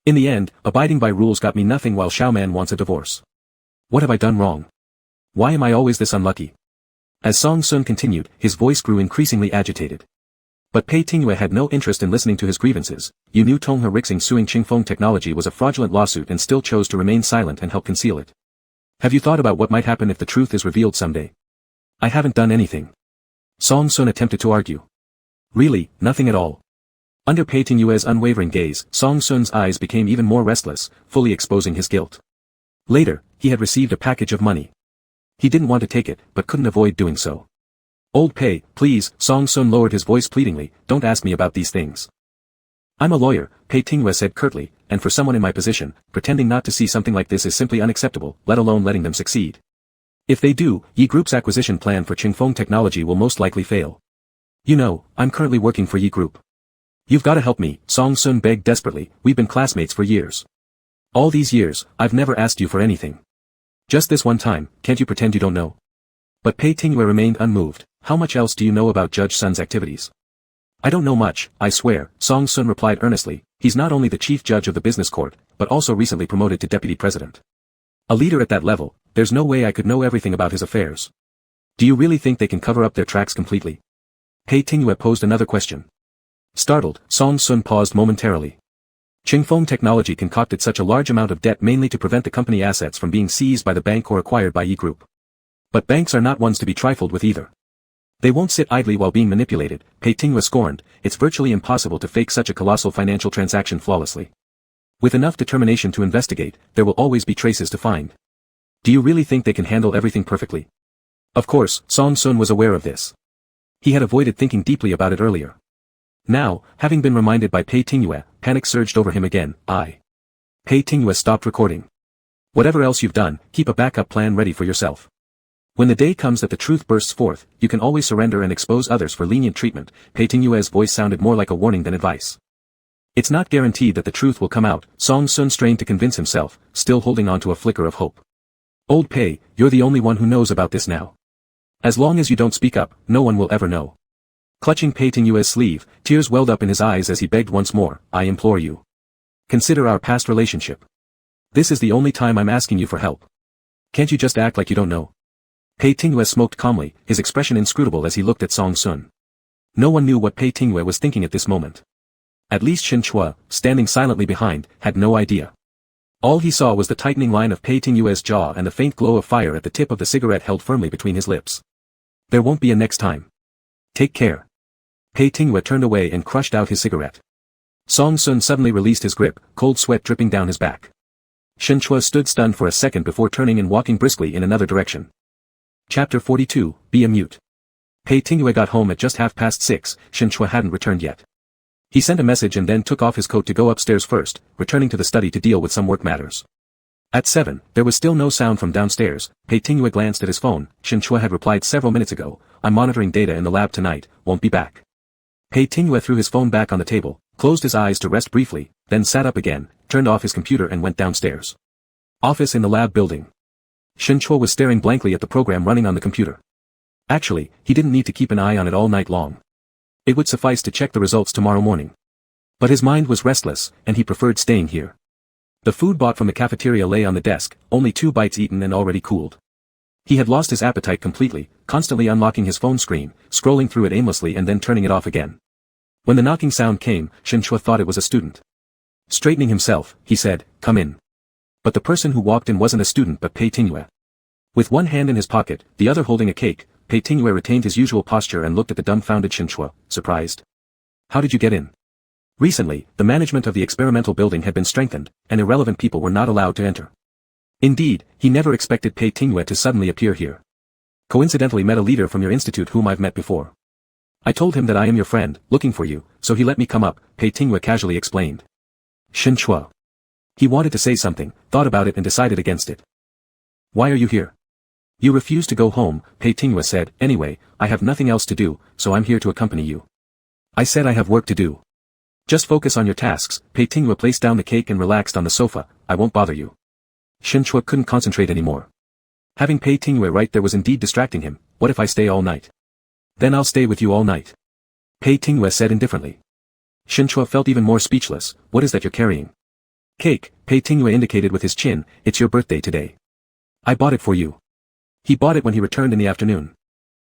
In the end, abiding by rules got me nothing while Xiaoman wants a divorce. What have I done wrong? Why am I always this unlucky? As Song Sun continued, his voice grew increasingly agitated. But Pei Tingyue had no interest in listening to his grievances. You knew Tonghe Rixing suing Qingfeng Technology was a fraudulent lawsuit and still chose to remain silent and help conceal it. Have you thought about what might happen if the truth is revealed someday? I haven't done anything. Song Sun attempted to argue. Really, nothing at all. Under Pei Tingyue's unwavering gaze, Song Sun's eyes became even more restless, fully exposing his guilt. Later, he had received a package of money. He didn't want to take it, but couldn't avoid doing so. Old Pei, please, Song Sun lowered his voice pleadingly, don't ask me about these things. I'm a lawyer, Pei Tingyue said curtly, and for someone in my position, pretending not to see something like this is simply unacceptable, let alone letting them succeed. If they do, Yi Group's acquisition plan for Qingfeng Technology will most likely fail. You know, I'm currently working for Yi Group. You've got to help me, Song Sun begged desperately, we've been classmates for years. All these years, I've never asked you for anything. Just this one time, can't you pretend you don't know? But Pei Tingyue remained unmoved. How much else do you know about Judge Sun's activities? I don't know much, I swear, Song Sun replied earnestly. He's not only the chief judge of the business court, but also recently promoted to deputy president. A leader at that level, there's no way I could know everything about his affairs. Do you really think they can cover up their tracks completely? Pei Tingyue posed another question. Startled, Song Sun paused momentarily. Qingfeng Technology concocted such a large amount of debt mainly to prevent the company assets from being seized by the bank or acquired by Yi Group. But banks are not ones to be trifled with either. They won't sit idly while being manipulated, Pei Tingyue scorned. It's virtually impossible to fake such a colossal financial transaction flawlessly. With enough determination to investigate, there will always be traces to find. Do you really think they can handle everything perfectly? Of course, Song Sun was aware of this. He had avoided thinking deeply about it earlier. Now, having been reminded by Pei Tingyue, panic surged over him again. Pei Tingyue stopped recording. Whatever else you've done, keep a backup plan ready for yourself. When the day comes that the truth bursts forth, you can always surrender and expose others for lenient treatment. Pei Tingyue's voice sounded more like a warning than advice. It's not guaranteed that the truth will come out, Song Sun strained to convince himself, still holding on to a flicker of hope. Old Pei, you're the only one who knows about this now. As long as you don't speak up, no one will ever know. Clutching Pei Tingyue's sleeve, tears welled up in his eyes as he begged once more, I implore you. Consider our past relationship. This is the only time I'm asking you for help. Can't you just act like you don't know? Pei Tingyue smoked calmly, his expression inscrutable as he looked at Song Sun. No one knew what Pei Tingyue was thinking at this moment. At least Shen Chua, standing silently behind, had no idea. All he saw was the tightening line of Pei Tingyue's jaw and the faint glow of fire at the tip of the cigarette held firmly between his lips. There won't be a next time. Take care. Pei Tingyue turned away and crushed out his cigarette. Song Sun suddenly released his grip, cold sweat dripping down his back. Shen Chua stood stunned for a second before turning and walking briskly in another direction. Chapter 42, Be a Mute. Pei Tingyue got home at just 6:30, Shen Chua hadn't returned yet. He sent a message and then took off his coat to go upstairs first, returning to the study to deal with some work matters. At 7, there was still no sound from downstairs. Pei Tingyue glanced at his phone. Shen Chua had replied several minutes ago, I'm monitoring data in the lab tonight, won't be back. Pei Tingyue threw his phone back on the table, closed his eyes to rest briefly, then sat up again, turned off his computer and went downstairs. Office in the lab building. Shen Chua was staring blankly at the program running on the computer. Actually, he didn't need to keep an eye on it all night long. It would suffice to check the results tomorrow morning. But his mind was restless, and he preferred staying here. The food bought from the cafeteria lay on the desk, only 2 bites eaten and already cooled. He had lost his appetite completely, constantly unlocking his phone screen, scrolling through it aimlessly and then turning it off again. When the knocking sound came, Shinchua thought it was a student. Straightening himself, he said, "Come in." But the person who walked in wasn't a student but Pei Tingyue. With one hand in his pocket, the other holding a cake, Pei Tingyue retained his usual posture and looked at the dumbfounded Shinchua, surprised. "How did you get in?" Recently, the management of the experimental building had been strengthened, and irrelevant people were not allowed to enter. Indeed, he never expected Pei Tingyue to suddenly appear here. "Coincidentally met a leader from your institute whom I've met before. I told him that I am your friend, looking for you, so he let me come up," Pei Tingyue casually explained. Shinchua. He wanted to say something, thought about it and decided against it. "Why are you here?" "You refuse to go home," Pei Tingyue said. "Anyway, I have nothing else to do, so I'm here to accompany you." "I said I have work to do." "Just focus on your tasks." Pei Tingyue placed down the cake and relaxed on the sofa. "I won't bother you." Shinchua couldn't concentrate anymore. Having Pei Tingyue right there was indeed distracting him. "What if I stay all night?" "Then I'll stay with you all night," Pei Tingyue said indifferently. Shinchua felt even more speechless. "What is that you're carrying?" "Cake," Pei Tingyue indicated with his chin. "It's your birthday today. I bought it for you." He bought it when he returned in the afternoon.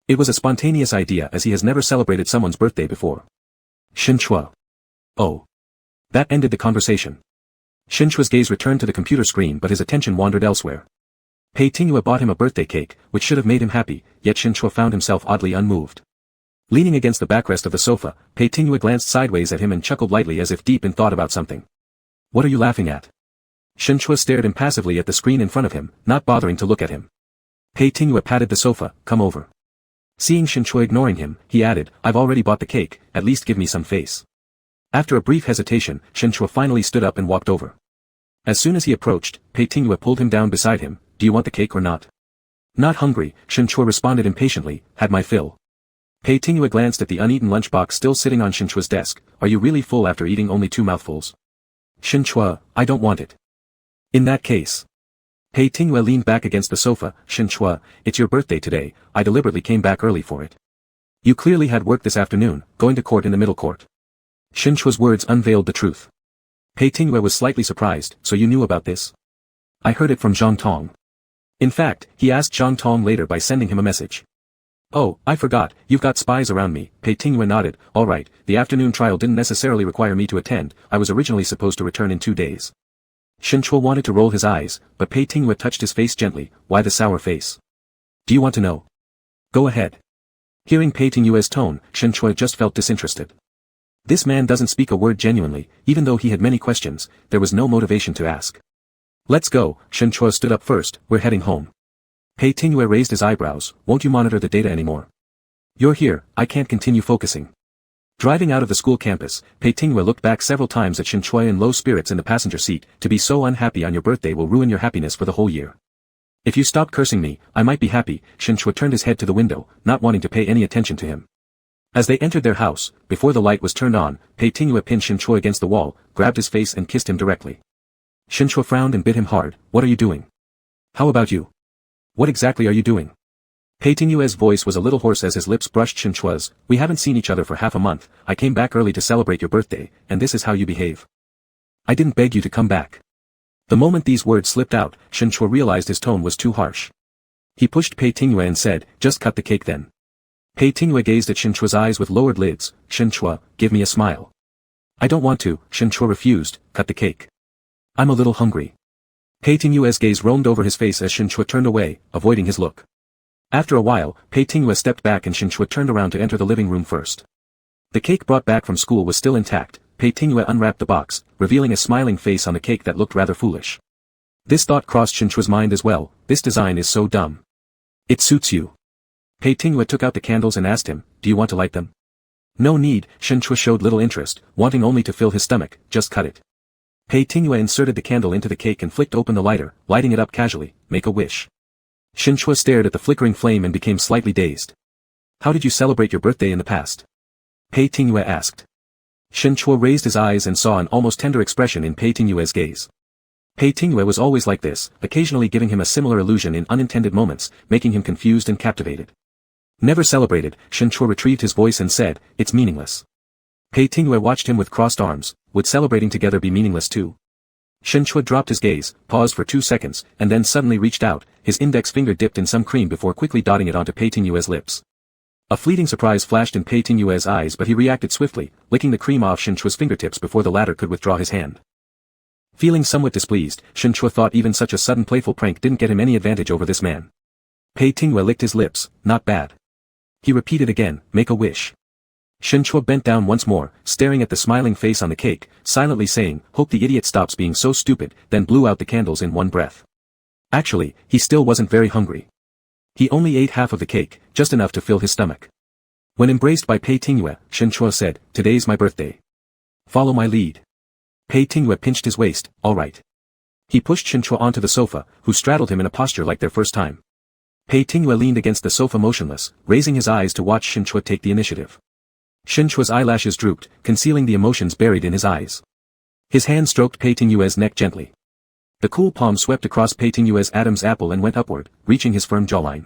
It was a spontaneous idea as he has never celebrated someone's birthday before. Shinchua. Oh. That ended the conversation. Shinchua's gaze returned to the computer screen but his attention wandered elsewhere. Pei Tingyue bought him a birthday cake, which should have made him happy, yet Shinchua found himself oddly unmoved. Leaning against the backrest of the sofa, Pei Tingyue glanced sideways at him and chuckled lightly as if deep in thought about something. "What are you laughing at?" Shinchua stared impassively at the screen in front of him, not bothering to look at him. Pei Tingyue patted the sofa. "Come over." Seeing Shinchua ignoring him, he added, "I've already bought the cake, at least give me some face." After a brief hesitation, Shinchua finally stood up and walked over. As soon as he approached, Pei Tingyue pulled him down beside him. "Do you want the cake or not?" "Not hungry," Shinchua responded impatiently. "Had my fill." Pei Tingyue glanced at the uneaten lunchbox still sitting on Shinchua's desk. "Are you really full after eating only 2 mouthfuls?" "Shinchua, I don't want it." "In that case." Pei Tingyue leaned back against the sofa. "Shinchua, it's your birthday today, I deliberately came back early for it. You clearly had work this afternoon, going to court in the middle court." Shinchua's words unveiled the truth. Pei Tingyue was slightly surprised. "So you knew about this?" "I heard it from Zhang Tong." In fact, he asked Zhang Tong later by sending him a message. "Oh, I forgot, you've got spies around me." Pei Tingyue nodded. "All right, the afternoon trial didn't necessarily require me to attend, I was originally supposed to return in 2 days. Shinchua wanted to roll his eyes, but Pei Tingyue touched his face gently. "Why the sour face?" "Do you want to know?" "Go ahead." Hearing Pei Tingyue's tone, Shinchua just felt disinterested. This man doesn't speak a word genuinely, even though he had many questions, there was no motivation to ask. "Let's go." Shinchua stood up first. "We're heading home." Pei Tingyue raised his eyebrows. "Won't you monitor the data anymore?" "You're here, I can't continue focusing." Driving out of the school campus, Pei Tingyue looked back several times at Shinchua in low spirits in the passenger seat. "To be so unhappy on your birthday will ruin your happiness for the whole year. If you stopped cursing me, I might be happy." Shinchua turned his head to the window, not wanting to pay any attention to him. As they entered their house, before the light was turned on, Pei Tingyue pinned Shinchua against the wall, grabbed his face and kissed him directly. Shinchua frowned and bit him hard. "What are you doing?" "How about you? What exactly are you doing?" Pei Tingyue's voice was a little hoarse as his lips brushed Shinchua's. "We haven't seen each other for half a month, I came back early to celebrate your birthday, and this is how you behave. I didn't beg you to come back." The moment these words slipped out, Shinchua realized his tone was too harsh. He pushed Pei Tingyue and said, "Just cut the cake then." Pei Tingyue gazed at Shinchua's eyes with lowered lids. "Shinchua, give me a smile." "I don't want to," Shinchua refused. "Cut the cake. I'm a little hungry." Pei Tingyue's gaze roamed over his face as Shinchua turned away, avoiding his look. After a while, Pei Tingyue stepped back and Shinchua turned around to enter the living room first. The cake brought back from school was still intact. Pei Tingyue unwrapped the box, revealing a smiling face on the cake that looked rather foolish. This thought crossed Shinchua's mind as well. "This design is so dumb. It suits you." Pei Tingyue took out the candles and asked him, "Do you want to light them?" "No need." Shinchua showed little interest, wanting only to fill his stomach. "Just cut it." Pei Tingyue inserted the candle into the cake and flicked open the lighter, lighting it up casually. "Make a wish." Shinchua stared at the flickering flame and became slightly dazed. "How did you celebrate your birthday in the past?" Pei Tingyue asked. Shinchua raised his eyes and saw an almost tender expression in Pei Tingyue's gaze. Pei Tingyue was always like this, occasionally giving him a similar illusion in unintended moments, making him confused and captivated. "Never celebrated." Shinchua retrieved his voice and said, "It's meaningless." Pei Tingyue watched him with crossed arms. "Would celebrating together be meaningless too?" Shen Chua dropped his gaze, paused for 2 seconds, and then suddenly reached out, his index finger dipped in some cream before quickly dotting it onto Pei Tingyue's lips. A fleeting surprise flashed in Pei Tingyue's eyes, but he reacted swiftly, licking the cream off Shen Chua's fingertips before the latter could withdraw his hand. Feeling somewhat displeased, Shen Chua thought even such a sudden playful prank didn't get him any advantage over this man. Pei Tingyue licked his lips, not bad. He repeated again, make a wish. Shen Chua bent down once more, staring at the smiling face on the cake, silently saying, hope the idiot stops being so stupid, then blew out the candles in one breath. Actually, he still wasn't very hungry. He only ate half of the cake, just enough to fill his stomach. When embraced by Pei Tingyue, Shen Chua said, today's my birthday. Follow my lead. Pei Tingyue pinched his waist, all right. He pushed Shen Chua onto the sofa, who straddled him in a posture like their first time. Pei Tingyue leaned against the sofa motionless, raising his eyes to watch Shen Chua take the initiative. Shen Chua's eyelashes drooped, concealing the emotions buried in his eyes. His hand stroked Pei Tingyue's neck gently. The cool palm swept across Pei Tingyue's Adam's apple and went upward, reaching his firm jawline.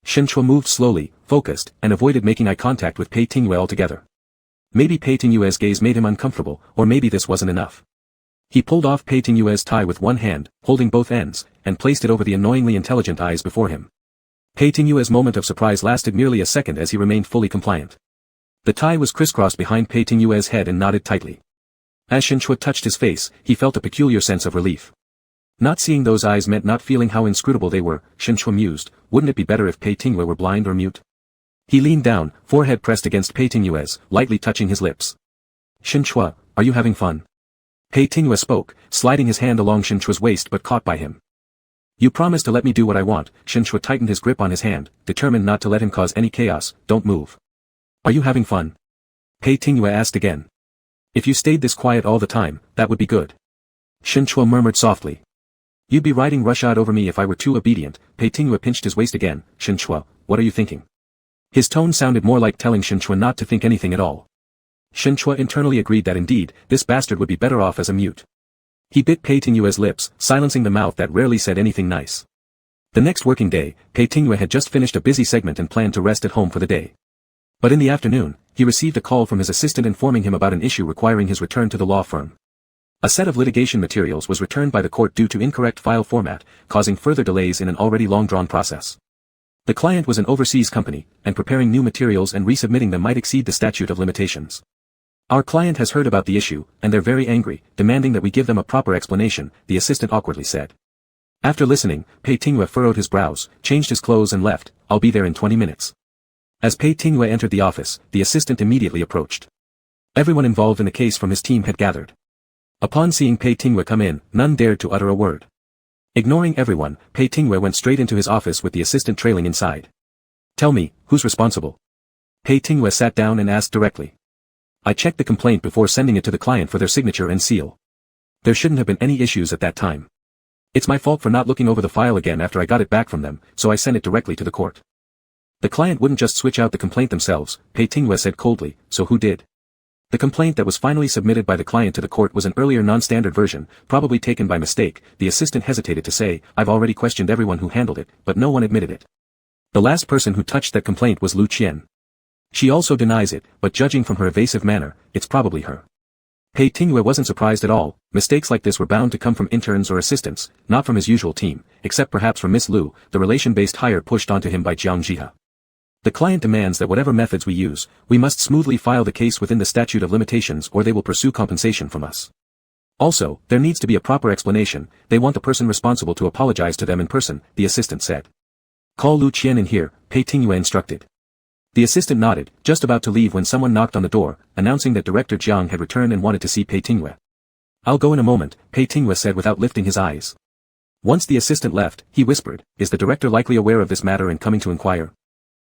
Shen Chua moved slowly, focused, and avoided making eye contact with Pei Tingyue altogether. Maybe Pei Tingyue's gaze made him uncomfortable, or maybe this wasn't enough. He pulled off Pei Tingyue's tie with one hand, holding both ends, and placed it over the annoyingly intelligent eyes before him. Pei Tingyue's moment of surprise lasted merely a second as he remained fully compliant. The tie was crisscrossed behind Pei Tingyue's head and knotted tightly. As Shen Chua touched his face, he felt a peculiar sense of relief. Not seeing those eyes meant not feeling how inscrutable they were, Shen Chua mused, wouldn't it be better if Pei Tingyue were blind or mute? He leaned down, forehead pressed against Pei Tingyue's, lightly touching his lips. Shen Chua, are you having fun? Pei Tingyue spoke, sliding his hand along Shen Chua's waist but caught by him. You promised to let me do what I want. Shen Chua tightened his grip on his hand, determined not to let him cause any chaos. Don't move. Are you having fun? Pei Tingyue asked again. If you stayed this quiet all the time, that would be good. Shen Chua murmured softly. You'd be riding roughshod over me if I were too obedient. Pei Tingyue pinched his waist again. Shen Chua, what are you thinking? His tone sounded more like telling Shen Chua not to think anything at all. Shen Chua internally agreed that indeed, this bastard would be better off as a mute. He bit Pei Tingyue's lips, silencing the mouth that rarely said anything nice. The next working day, Pei Tingyue had just finished a busy segment and planned to rest at home for the day. But in the afternoon, he received a call from his assistant informing him about an issue requiring his return to the law firm. A set of litigation materials was returned by the court due to incorrect file format, causing further delays in an already long-drawn process. The client was an overseas company, and preparing new materials and resubmitting them might exceed the statute of limitations. Our client has heard about the issue, and they're very angry, demanding that we give them a proper explanation, the assistant awkwardly said. After listening, Pei Tingyue furrowed his brows, changed his clothes and left. I'll be there in 20 minutes. As Pei Tingyue entered the office, the assistant immediately approached. Everyone involved in the case from his team had gathered. Upon seeing Pei Tingyue come in, none dared to utter a word. Ignoring everyone, Pei Tingyue went straight into his office with the assistant trailing inside. Tell me, who's responsible? Pei Tingyue sat down and asked directly. I checked the complaint before sending it to the client for their signature and seal. There shouldn't have been any issues at that time. It's my fault for not looking over the file again after I got it back from them, so I sent it directly to the court. The client wouldn't just switch out the complaint themselves, Pei Tingyue said coldly, so who did? The complaint that was finally submitted by the client to the court was an earlier non-standard version, probably taken by mistake. The assistant hesitated to say, I've already questioned everyone who handled it, but no one admitted it. The last person who touched that complaint was Lu Qian. She also denies it, but judging from her evasive manner, it's probably her. Pei Tingyue wasn't surprised at all. Mistakes like this were bound to come from interns or assistants, not from his usual team, except perhaps from Miss Lu, the relation-based hire pushed onto him by Jiang Jihe. The client demands that whatever methods we use, we must smoothly file the case within the statute of limitations or they will pursue compensation from us. Also, there needs to be a proper explanation. They want the person responsible to apologize to them in person, the assistant said. Call Lu Qian in here, Pei Tingyue instructed. The assistant nodded, just about to leave when someone knocked on the door, announcing that Director Jiang had returned and wanted to see Pei Tingyue. I'll go in a moment, Pei Tingyue said without lifting his eyes. Once the assistant left, he whispered, is the director likely aware of this matter and coming to inquire?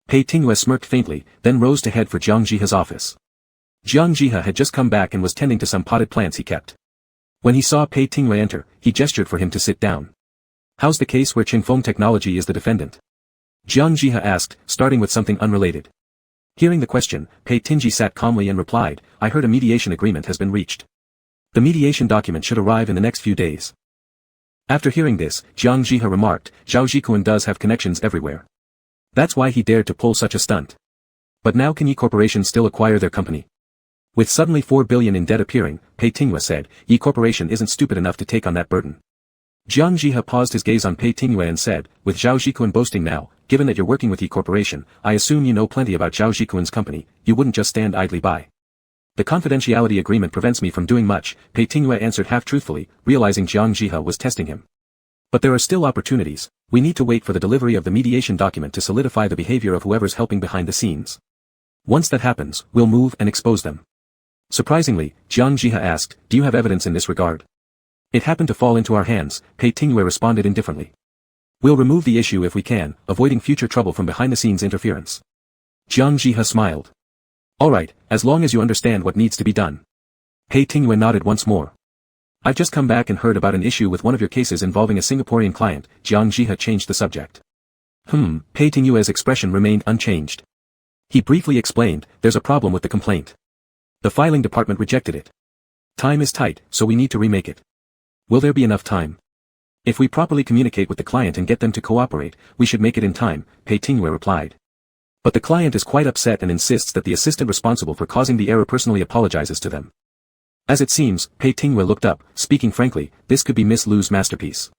Pei Tingyue smirked faintly, then rose to head for Jiang Jihe's office. Jiang Jihe had just come back and was tending to some potted plants he kept. When he saw Pei Tingyue enter, he gestured for him to sit down. How's the case where Qingfeng Technology is the defendant? Jiang Jihe asked, starting with something unrelated. Hearing the question, Pei Tingyue sat calmly and replied, I heard a mediation agreement has been reached. The mediation document should arrive in the next few days. After hearing this, Jiang Jihe remarked, Zhao Zhikuan does have connections everywhere. That's why he dared to pull such a stunt. But now can Yi Corporation still acquire their company? With suddenly 4 billion in debt appearing, Pei Tingyue said, Yi Corporation isn't stupid enough to take on that burden. Jiang Jihe paused his gaze on Pei Tingyue and said, with Zhao Zhikuan boasting now, given that you're working with Yi Corporation, I assume you know plenty about Zhao Zhikuan's company, you wouldn't just stand idly by. The confidentiality agreement prevents me from doing much, Pei Tingyue answered half-truthfully, realizing Jiang Jihe was testing him. But there are still opportunities, we need to wait for the delivery of the mediation document to solidify the behavior of whoever's helping behind the scenes. Once that happens, we'll move and expose them. Surprisingly, Jiang Jihe asked, do you have evidence in this regard? It happened to fall into our hands, Pei Tingyue responded indifferently. We'll remove the issue if we can, avoiding future trouble from behind-the-scenes interference. Jiang Jihe smiled. Alright, as long as you understand what needs to be done. Pei Tingyue nodded once more. I've just come back and heard about an issue with one of your cases involving a Singaporean client, Jiang Jihe changed the subject. Pei Tingyue's expression remained unchanged. He briefly explained, there's a problem with the complaint. The filing department rejected it. Time is tight, so we need to remake it. Will there be enough time? If we properly communicate with the client and get them to cooperate, we should make it in time, Pei Tingyue replied. But the client is quite upset and insists that the assistant responsible for causing the error personally apologizes to them. As it seems, Pei Tingyue looked up, speaking frankly, this could be Miss Lu's masterpiece.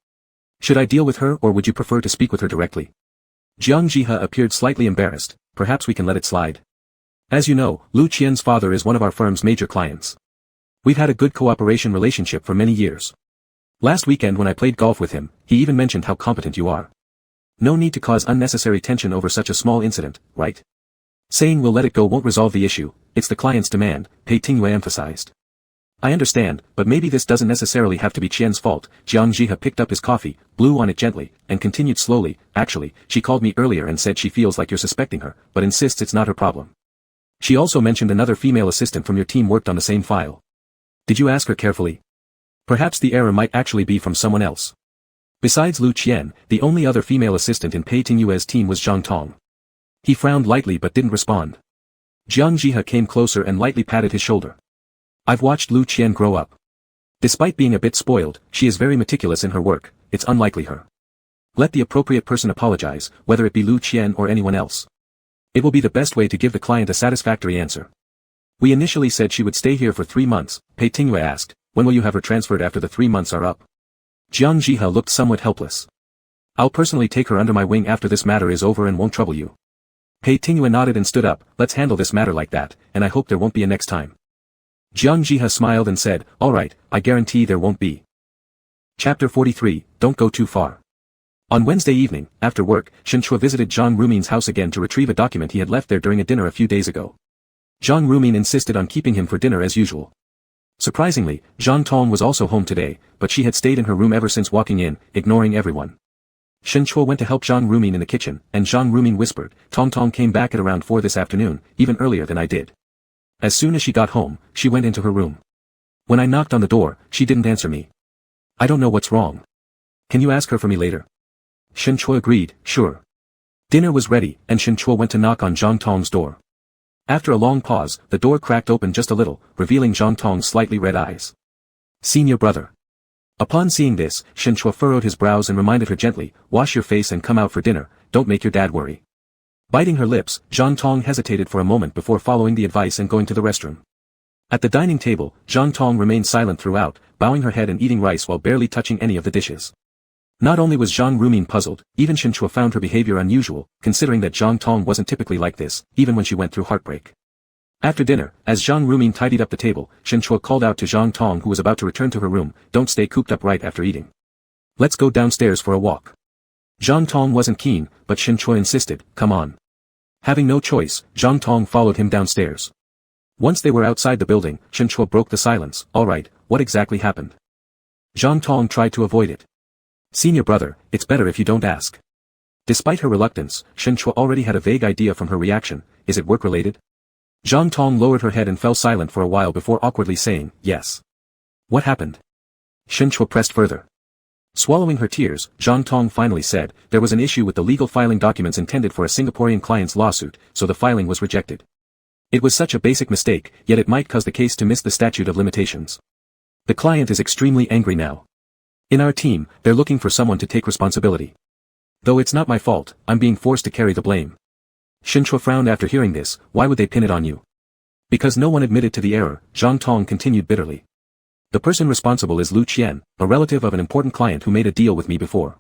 Should I deal with her or would you prefer to speak with her directly? Jiang Jihe appeared slightly embarrassed, perhaps we can let it slide. As you know, Lu Qian's father is one of our firm's major clients. We've had a good cooperation relationship for many years. Last weekend when I played golf with him, he even mentioned how competent you are. No need to cause unnecessary tension over such a small incident, right? Saying we'll let it go won't resolve the issue, it's the client's demand, Pei Tingyue emphasized. I understand, but maybe this doesn't necessarily have to be Qian's fault. Jiang Jihe picked up his coffee, blew on it gently, and continued slowly, actually, she called me earlier and said she feels like you're suspecting her, but insists it's not her problem. She also mentioned another female assistant from your team worked on the same file. Did you ask her carefully? Perhaps the error might actually be from someone else. Besides Lu Qian, the only other female assistant in Pei Tingyue's team was Zhang Tong. He frowned lightly but didn't respond. Jiang Jihe came closer and lightly patted his shoulder. I've watched Lu Qian grow up. Despite being a bit spoiled, she is very meticulous in her work, it's unlikely her. Let the appropriate person apologize, whether it be Lu Qian or anyone else. It will be the best way to give the client a satisfactory answer. We initially said she would stay here for 3 months, Pei Tingyue asked, when will you have her transferred after the 3 months are up? Jiang Jihe looked somewhat helpless. I'll personally take her under my wing after this matter is over and won't trouble you. Pei Tingyue nodded and stood up, let's handle this matter like that, and I hope there won't be a next time. Jiang Jihe smiled and said, alright, I guarantee there won't be. Chapter 43, Don't Go Too Far. On Wednesday evening, after work, Shen Chua visited Zhang Rumin's house again to retrieve a document he had left there during a dinner a few days ago. Zhang Rumin insisted on keeping him for dinner as usual. Surprisingly, Zhang Tong was also home today, but she had stayed in her room ever since walking in, ignoring everyone. Shen Chua went to help Zhang Rumin in the kitchen, and Zhang Rumin whispered, Tong Tong came back at around 4 this afternoon, even earlier than I did. As soon as she got home, she went into her room. When I knocked on the door, she didn't answer me. I don't know what's wrong. Can you ask her for me later? Shen Chua agreed, sure. Dinner was ready, and Shen Chua went to knock on Zhang Tong's door. After a long pause, the door cracked open just a little, revealing Zhang Tong's slightly red eyes. Senior brother. Upon seeing this, Shen Chua furrowed his brows and reminded her gently, wash your face and come out for dinner, don't make your dad worry. Biting her lips, Zhang Tong hesitated for a moment before following the advice and going to the restroom. At the dining table, Zhang Tong remained silent throughout, bowing her head and eating rice while barely touching any of the dishes. Not only was Zhang Rumin puzzled, even Shen Chua found her behavior unusual, considering that Zhang Tong wasn't typically like this, even when she went through heartbreak. After dinner, as Zhang Rumin tidied up the table, Shen Chua called out to Zhang Tong who was about to return to her room, don't stay cooped up right after eating. Let's go downstairs for a walk. Zhang Tong wasn't keen, but Shen Chua insisted, come on. Having no choice, Zhang Tong followed him downstairs. Once they were outside the building, Shen Chua broke the silence, alright, what exactly happened? Zhang Tong tried to avoid it. Senior brother, it's better if you don't ask. Despite her reluctance, Shen Chua already had a vague idea from her reaction, is it work-related? Zhang Tong lowered her head and fell silent for a while before awkwardly saying, yes. What happened? Shen Chua pressed further. Swallowing her tears, Zhang Tong finally said, there was an issue with the legal filing documents intended for a Singaporean client's lawsuit, so the filing was rejected. It was such a basic mistake, yet it might cause the case to miss the statute of limitations. The client is extremely angry now. In our team, they're looking for someone to take responsibility. Though it's not my fault, I'm being forced to carry the blame. Shen Chua frowned after hearing this, why would they pin it on you? Because no one admitted to the error, Zhang Tong continued bitterly. The person responsible is Lu Qian, a relative of an important client who made a deal with me before.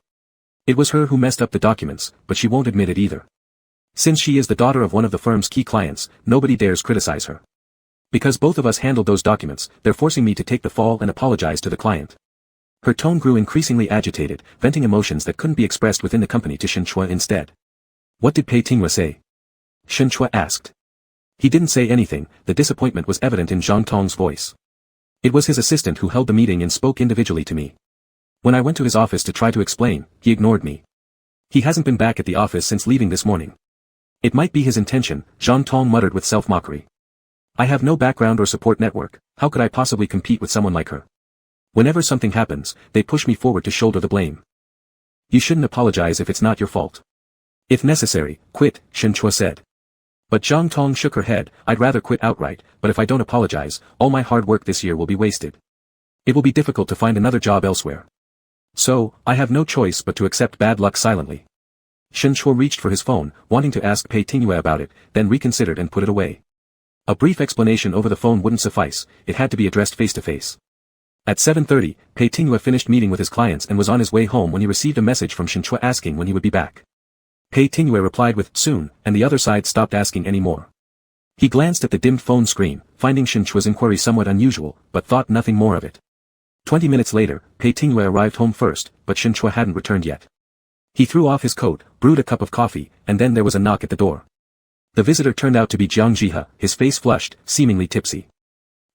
It was her who messed up the documents, but she won't admit it either. Since she is the daughter of one of the firm's key clients, nobody dares criticize her. Because both of us handled those documents, they're forcing me to take the fall and apologize to the client. Her tone grew increasingly agitated, venting emotions that couldn't be expressed within the company to Shen Chua instead. What did Pei Tinghua say? Shen Chua asked. He didn't say anything. The disappointment was evident in Zhang Tong's voice. It was his assistant who held the meeting and spoke individually to me. When I went to his office to try to explain, he ignored me. He hasn't been back at the office since leaving this morning. It might be his intention, Zhang Tong muttered with self-mockery. I have no background or support network, how could I possibly compete with someone like her? Whenever something happens, they push me forward to shoulder the blame. You shouldn't apologize if it's not your fault. If necessary, quit, Shen Chua said. But Zhang Tong shook her head. I'd rather quit outright, but if I don't apologize, all my hard work this year will be wasted. It will be difficult to find another job elsewhere. So, I have no choice but to accept bad luck silently. Shen Chua reached for his phone, wanting to ask Pei Tinghua about it, then reconsidered and put it away. A brief explanation over the phone wouldn't suffice, it had to be addressed face-to-face. At 7:30, Pei Tinghua finished meeting with his clients and was on his way home when he received a message from Shen Chua asking when he would be back. Pei Tinghua replied with, soon, and the other side stopped asking any more. He glanced at the dimmed phone screen, finding Shen Chua's inquiry somewhat unusual, but thought nothing more of it. 20 minutes later, Pei Tinghua arrived home first, but Shen Chua hadn't returned yet. He threw off his coat, brewed a cup of coffee, and then there was a knock at the door. The visitor turned out to be Jiang Jihe, his face flushed, seemingly tipsy.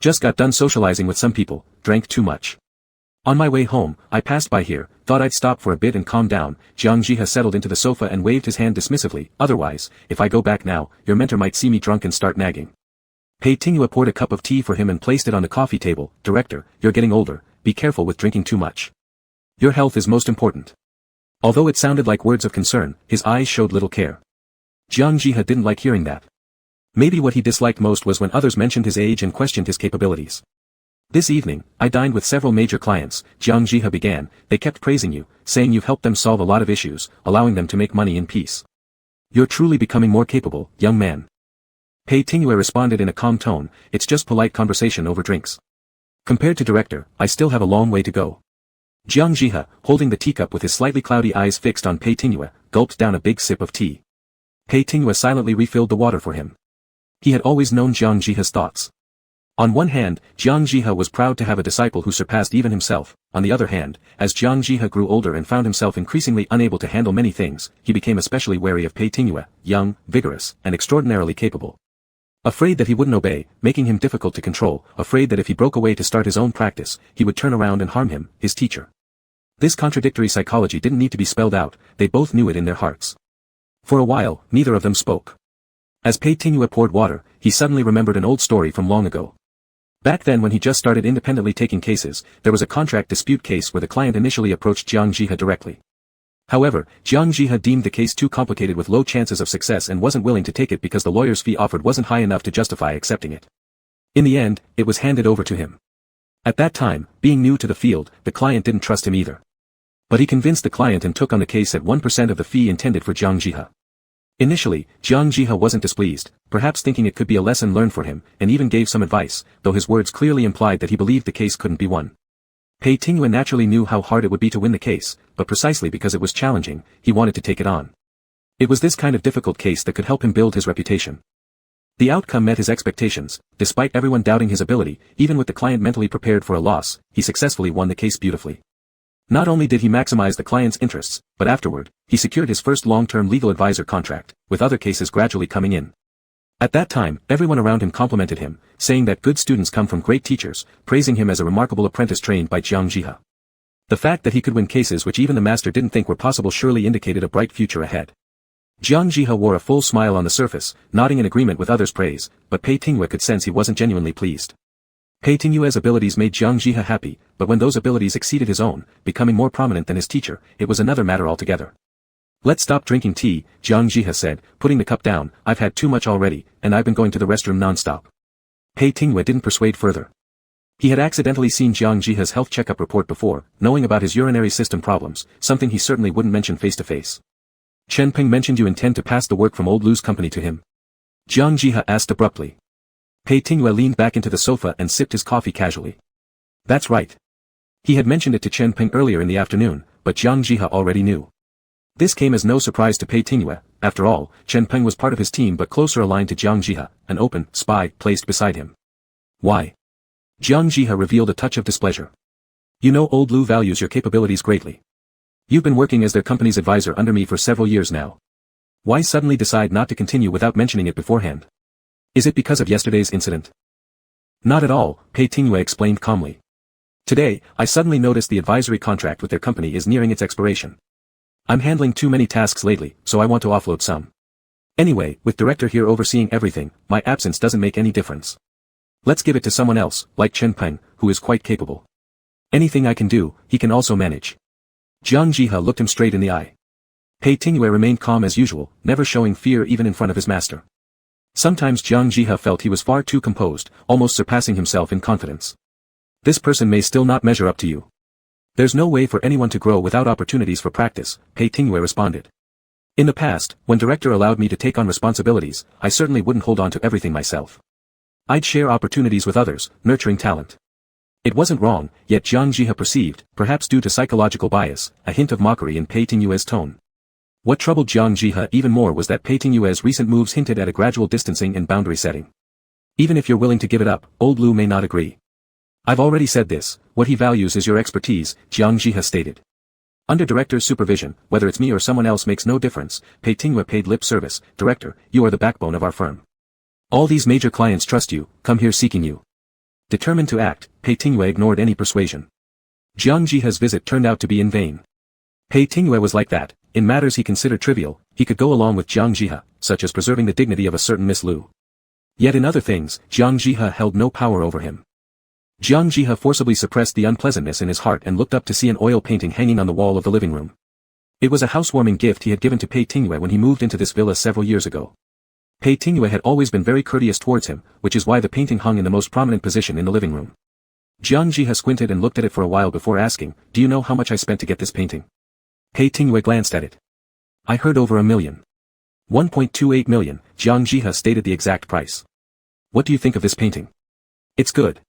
Just got done socializing with some people, drank too much. On my way home, I passed by here, thought I'd stop for a bit and calm down. Jiang Jihe settled into the sofa and waved his hand dismissively. Otherwise, if I go back now, your mentor might see me drunk and start nagging. Pei Tinghua poured a cup of tea for him and placed it on the coffee table. Director, you're getting older, be careful with drinking too much. Your health is most important. Although it sounded like words of concern, his eyes showed little care. Jiang Jihe didn't like hearing that. Maybe what he disliked most was when others mentioned his age and questioned his capabilities. This evening, I dined with several major clients, Jiang Jihe began. They kept praising you, saying you've helped them solve a lot of issues, allowing them to make money in peace. You're truly becoming more capable, young man. Pei Tinghua responded in a calm tone, it's just polite conversation over drinks. Compared to director, I still have a long way to go. Jiang Jihe, holding the teacup with his slightly cloudy eyes fixed on Pei Tinghua, gulped down a big sip of tea. Pei Tinghua silently refilled the water for him. He had always known Jiang Jihe's thoughts. On one hand, Jiang Jihe was proud to have a disciple who surpassed even himself. On the other hand, as Jiang Jihe grew older and found himself increasingly unable to handle many things, he became especially wary of Pei Tinghua, young, vigorous, and extraordinarily capable. Afraid that he wouldn't obey, making him difficult to control, afraid that if he broke away to start his own practice, he would turn around and harm him, his teacher. This contradictory psychology didn't need to be spelled out, they both knew it in their hearts. For a while, neither of them spoke. As Pei Tinghua poured water, he suddenly remembered an old story from long ago. Back then when he just started independently taking cases, there was a contract dispute case where the client initially approached Jiang Jihe directly. However, Jiang Jihe deemed the case too complicated with low chances of success and wasn't willing to take it because the lawyer's fee offered wasn't high enough to justify accepting it. In the end, it was handed over to him. At that time, being new to the field, the client didn't trust him either. But he convinced the client and took on the case at 1% of the fee intended for Jiang Jihe. Initially, Jiang Jihe wasn't displeased, perhaps thinking it could be a lesson learned for him, and even gave some advice, though his words clearly implied that he believed the case couldn't be won. Pei Tinghua naturally knew how hard it would be to win the case, but precisely because it was challenging, he wanted to take it on. It was this kind of difficult case that could help him build his reputation. The outcome met his expectations. Despite everyone doubting his ability, even with the client mentally prepared for a loss, he successfully won the case beautifully. Not only did he maximize the client's interests, but afterward, he secured his first long-term legal advisor contract, with other cases gradually coming in. At that time, everyone around him complimented him, saying that good students come from great teachers, praising him as a remarkable apprentice trained by Jiang Jihe. The fact that he could win cases which even the master didn't think were possible surely indicated a bright future ahead. Jiang Jihe wore a full smile on the surface, nodding in agreement with others' praise, but Pei Tinghua could sense he wasn't genuinely pleased. Pei Tinghua's abilities made Jiang Jihe happy, but when those abilities exceeded his own, becoming more prominent than his teacher, it was another matter altogether. Let's stop drinking tea, Jiang Jihe said, putting the cup down. I've had too much already, and I've been going to the restroom non-stop. Pei Tinghua didn't persuade further. He had accidentally seen Jiang Jihe's health checkup report before, knowing about his urinary system problems, something he certainly wouldn't mention face to face. Chen Peng mentioned you intend to pass the work from old Lu's company to him? Jiang Jihe asked abruptly. Pei Tingyue leaned back into the sofa and sipped his coffee casually. That's right. He had mentioned it to Chen Peng earlier in the afternoon, but Jiang Jihe already knew. This came as no surprise to Pei Tingyue. After all, Chen Peng was part of his team but closer aligned to Jiang Jihe, an open spy placed beside him. Why? Jiang Jihe revealed a touch of displeasure. You know old Lu values your capabilities greatly. You've been working as their company's advisor under me for several years now. Why suddenly decide not to continue without mentioning it beforehand? Is it because of yesterday's incident? Not at all, Pei Tingyue explained calmly. Today, I suddenly noticed the advisory contract with their company is nearing its expiration. I'm handling too many tasks lately, so I want to offload some. Anyway, with director here overseeing everything, my absence doesn't make any difference. Let's give it to someone else, like Chen Peng, who is quite capable. Anything I can do, he can also manage. Jiang Jihe looked him straight in the eye. Pei Tingyue remained calm as usual, never showing fear even in front of his master. Sometimes Jiang Jihe felt he was far too composed, almost surpassing himself in confidence. This person may still not measure up to you. There's no way for anyone to grow without opportunities for practice, Pei Tingyue responded. In the past, when director allowed me to take on responsibilities, I certainly wouldn't hold on to everything myself. I'd share opportunities with others, nurturing talent. It wasn't wrong, yet Jiang Jihe perceived, perhaps due to psychological bias, a hint of mockery in Pei Tingyue's tone. What troubled Jiang Jihe even more was that Pei Tingyue's recent moves hinted at a gradual distancing and boundary setting. Even if you're willing to give it up, old Lu may not agree. I've already said this, what he values is your expertise, Jiang Jihe stated. Under director's supervision, whether it's me or someone else makes no difference, Pei Tingyue paid lip service. Director, you are the backbone of our firm. All these major clients trust you, come here seeking you. Determined to act, Pei Tingyue ignored any persuasion. Jiang Jihe's visit turned out to be in vain. Pei Tingyue was like that, in matters he considered trivial, he could go along with Jiang Jihe, such as preserving the dignity of a certain Miss Lu. Yet in other things, Jiang Jihe held no power over him. Jiang Jihe forcibly suppressed the unpleasantness in his heart and looked up to see an oil painting hanging on the wall of the living room. It was a housewarming gift he had given to Pei Tingyue when he moved into this villa several years ago. Pei Tingyue had always been very courteous towards him, which is why the painting hung in the most prominent position in the living room. Jiang Jihe squinted and looked at it for a while before asking, do you know how much I spent to get this painting? Pei Tingyue glanced at it. I heard over $1 million. 1.28 million, Jiang Jihe stated the exact price. What do you think of this painting? It's good.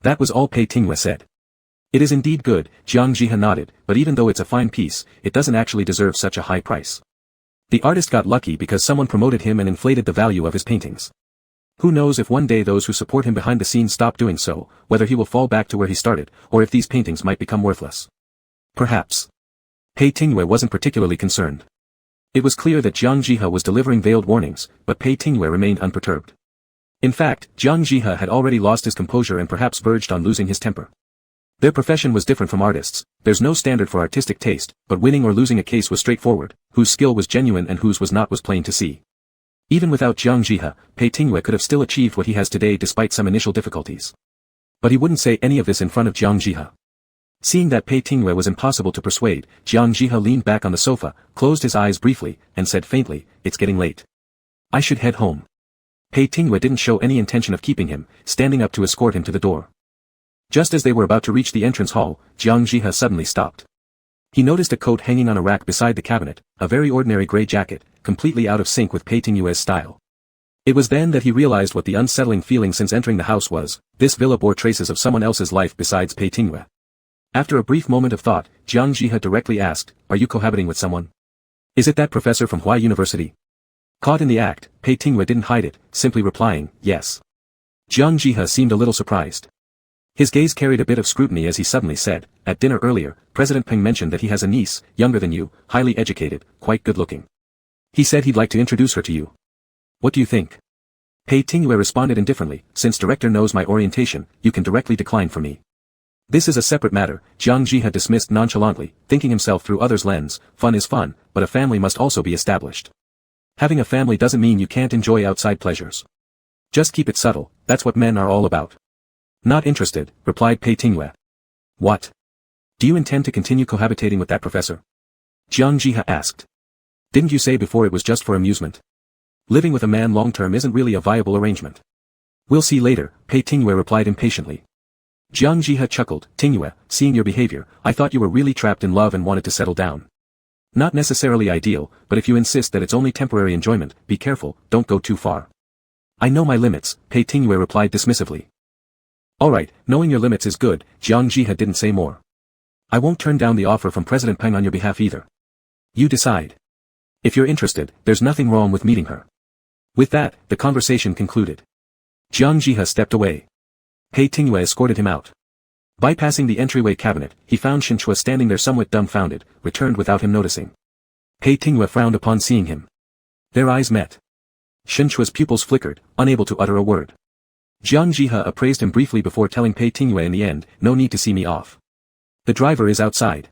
That was all Pei Tingyue said. It is indeed good, Jiang Jihe nodded, but even though it's a fine piece, it doesn't actually deserve such a high price. The artist got lucky because someone promoted him and inflated the value of his paintings. Who knows if one day those who support him behind the scenes stop doing so, whether he will fall back to where he started, or if these paintings might become worthless. Perhaps. Pei Tingyue wasn't particularly concerned. It was clear that Jiang Jihe was delivering veiled warnings, but Pei Tingyue remained unperturbed. In fact, Jiang Jihe had already lost his composure and perhaps verged on losing his temper. Their profession was different from artists, there's no standard for artistic taste, but winning or losing a case was straightforward, whose skill was genuine and whose was not was plain to see. Even without Jiang Jihe, Pei Tingyue could have still achieved what he has today despite some initial difficulties. But he wouldn't say any of this in front of Jiang Jihe. Seeing that Pei Tingyue was impossible to persuade, Jiang Jihe leaned back on the sofa, closed his eyes briefly, and said faintly, it's getting late. I should head home. Pei Tingyue didn't show any intention of keeping him, standing up to escort him to the door. Just as they were about to reach the entrance hall, Jiang Jihe suddenly stopped. He noticed a coat hanging on a rack beside the cabinet, a very ordinary gray jacket, completely out of sync with Pei Tingyue's style. It was then that he realized what the unsettling feeling since entering the house was, this villa bore traces of someone else's life besides Pei Tingyue. After a brief moment of thought, Jiang Jihe directly asked, are you cohabiting with someone? Is it that professor from Huai University? Caught in the act, Pei Tingyue didn't hide it, simply replying, yes. Jiang Jihe seemed a little surprised. His gaze carried a bit of scrutiny as he suddenly said, at dinner earlier, President Peng mentioned that he has a niece, younger than you, highly educated, quite good-looking. He said he'd like to introduce her to you. What do you think? Pei Tingyue responded indifferently, since director knows my orientation, you can directly decline for me. This is a separate matter, Jiang Jihe dismissed nonchalantly, thinking himself through others' lens, fun is fun, but a family must also be established. Having a family doesn't mean you can't enjoy outside pleasures. Just keep it subtle, that's what men are all about. Not interested, replied Pei Tingyue. What? Do you intend to continue cohabitating with that professor? Jiang Jihe asked. Didn't you say before it was just for amusement? Living with a man long-term isn't really a viable arrangement. We'll see later, Pei Tingyue replied impatiently. Jiang Jihe chuckled, Tingyue, seeing your behavior, I thought you were really trapped in love and wanted to settle down. Not necessarily ideal, but if you insist that it's only temporary enjoyment, be careful, don't go too far. I know my limits, Pei Tingyue replied dismissively. Alright, knowing your limits is good, Jiang Jihe didn't say more. I won't turn down the offer from President Peng on your behalf either. You decide. If you're interested, there's nothing wrong with meeting her. With that, the conversation concluded. Jiang Jihe stepped away. Pei Tingyue escorted him out. Bypassing the entryway cabinet, he found Shinchua standing there somewhat dumbfounded, returned without him noticing. Pei Tingyue frowned upon seeing him. Their eyes met. Shinchua's pupils flickered, unable to utter a word. Jiang Jihe appraised him briefly before telling Pei Tingyue in the end, no need to see me off. The driver is outside.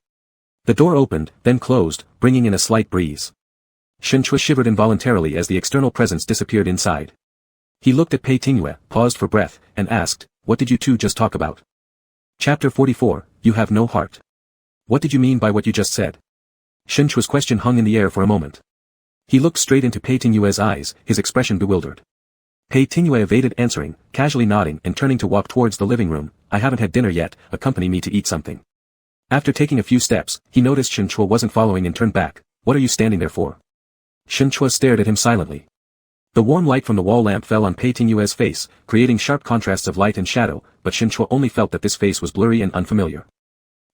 The door opened, then closed, bringing in a slight breeze. Shinchua shivered involuntarily as the external presence disappeared inside. He looked at Pei Tingyue, paused for breath, and asked, what did you two just talk about? Chapter 44, You Have No Heart. What did you mean by what you just said? Shinchua's question hung in the air for a moment. He looked straight into Pei Tingyue's eyes, his expression bewildered. Pei Tingyue evaded answering, casually nodding and turning to walk towards the living room. I haven't had dinner yet, accompany me to eat something. After taking a few steps, he noticed Shinchua wasn't following and turned back. What are you standing there for? Shinchua stared at him silently. The warm light from the wall lamp fell on Pei Tingyue's face, creating sharp contrasts of light and shadow, but Shinchua only felt that this face was blurry and unfamiliar.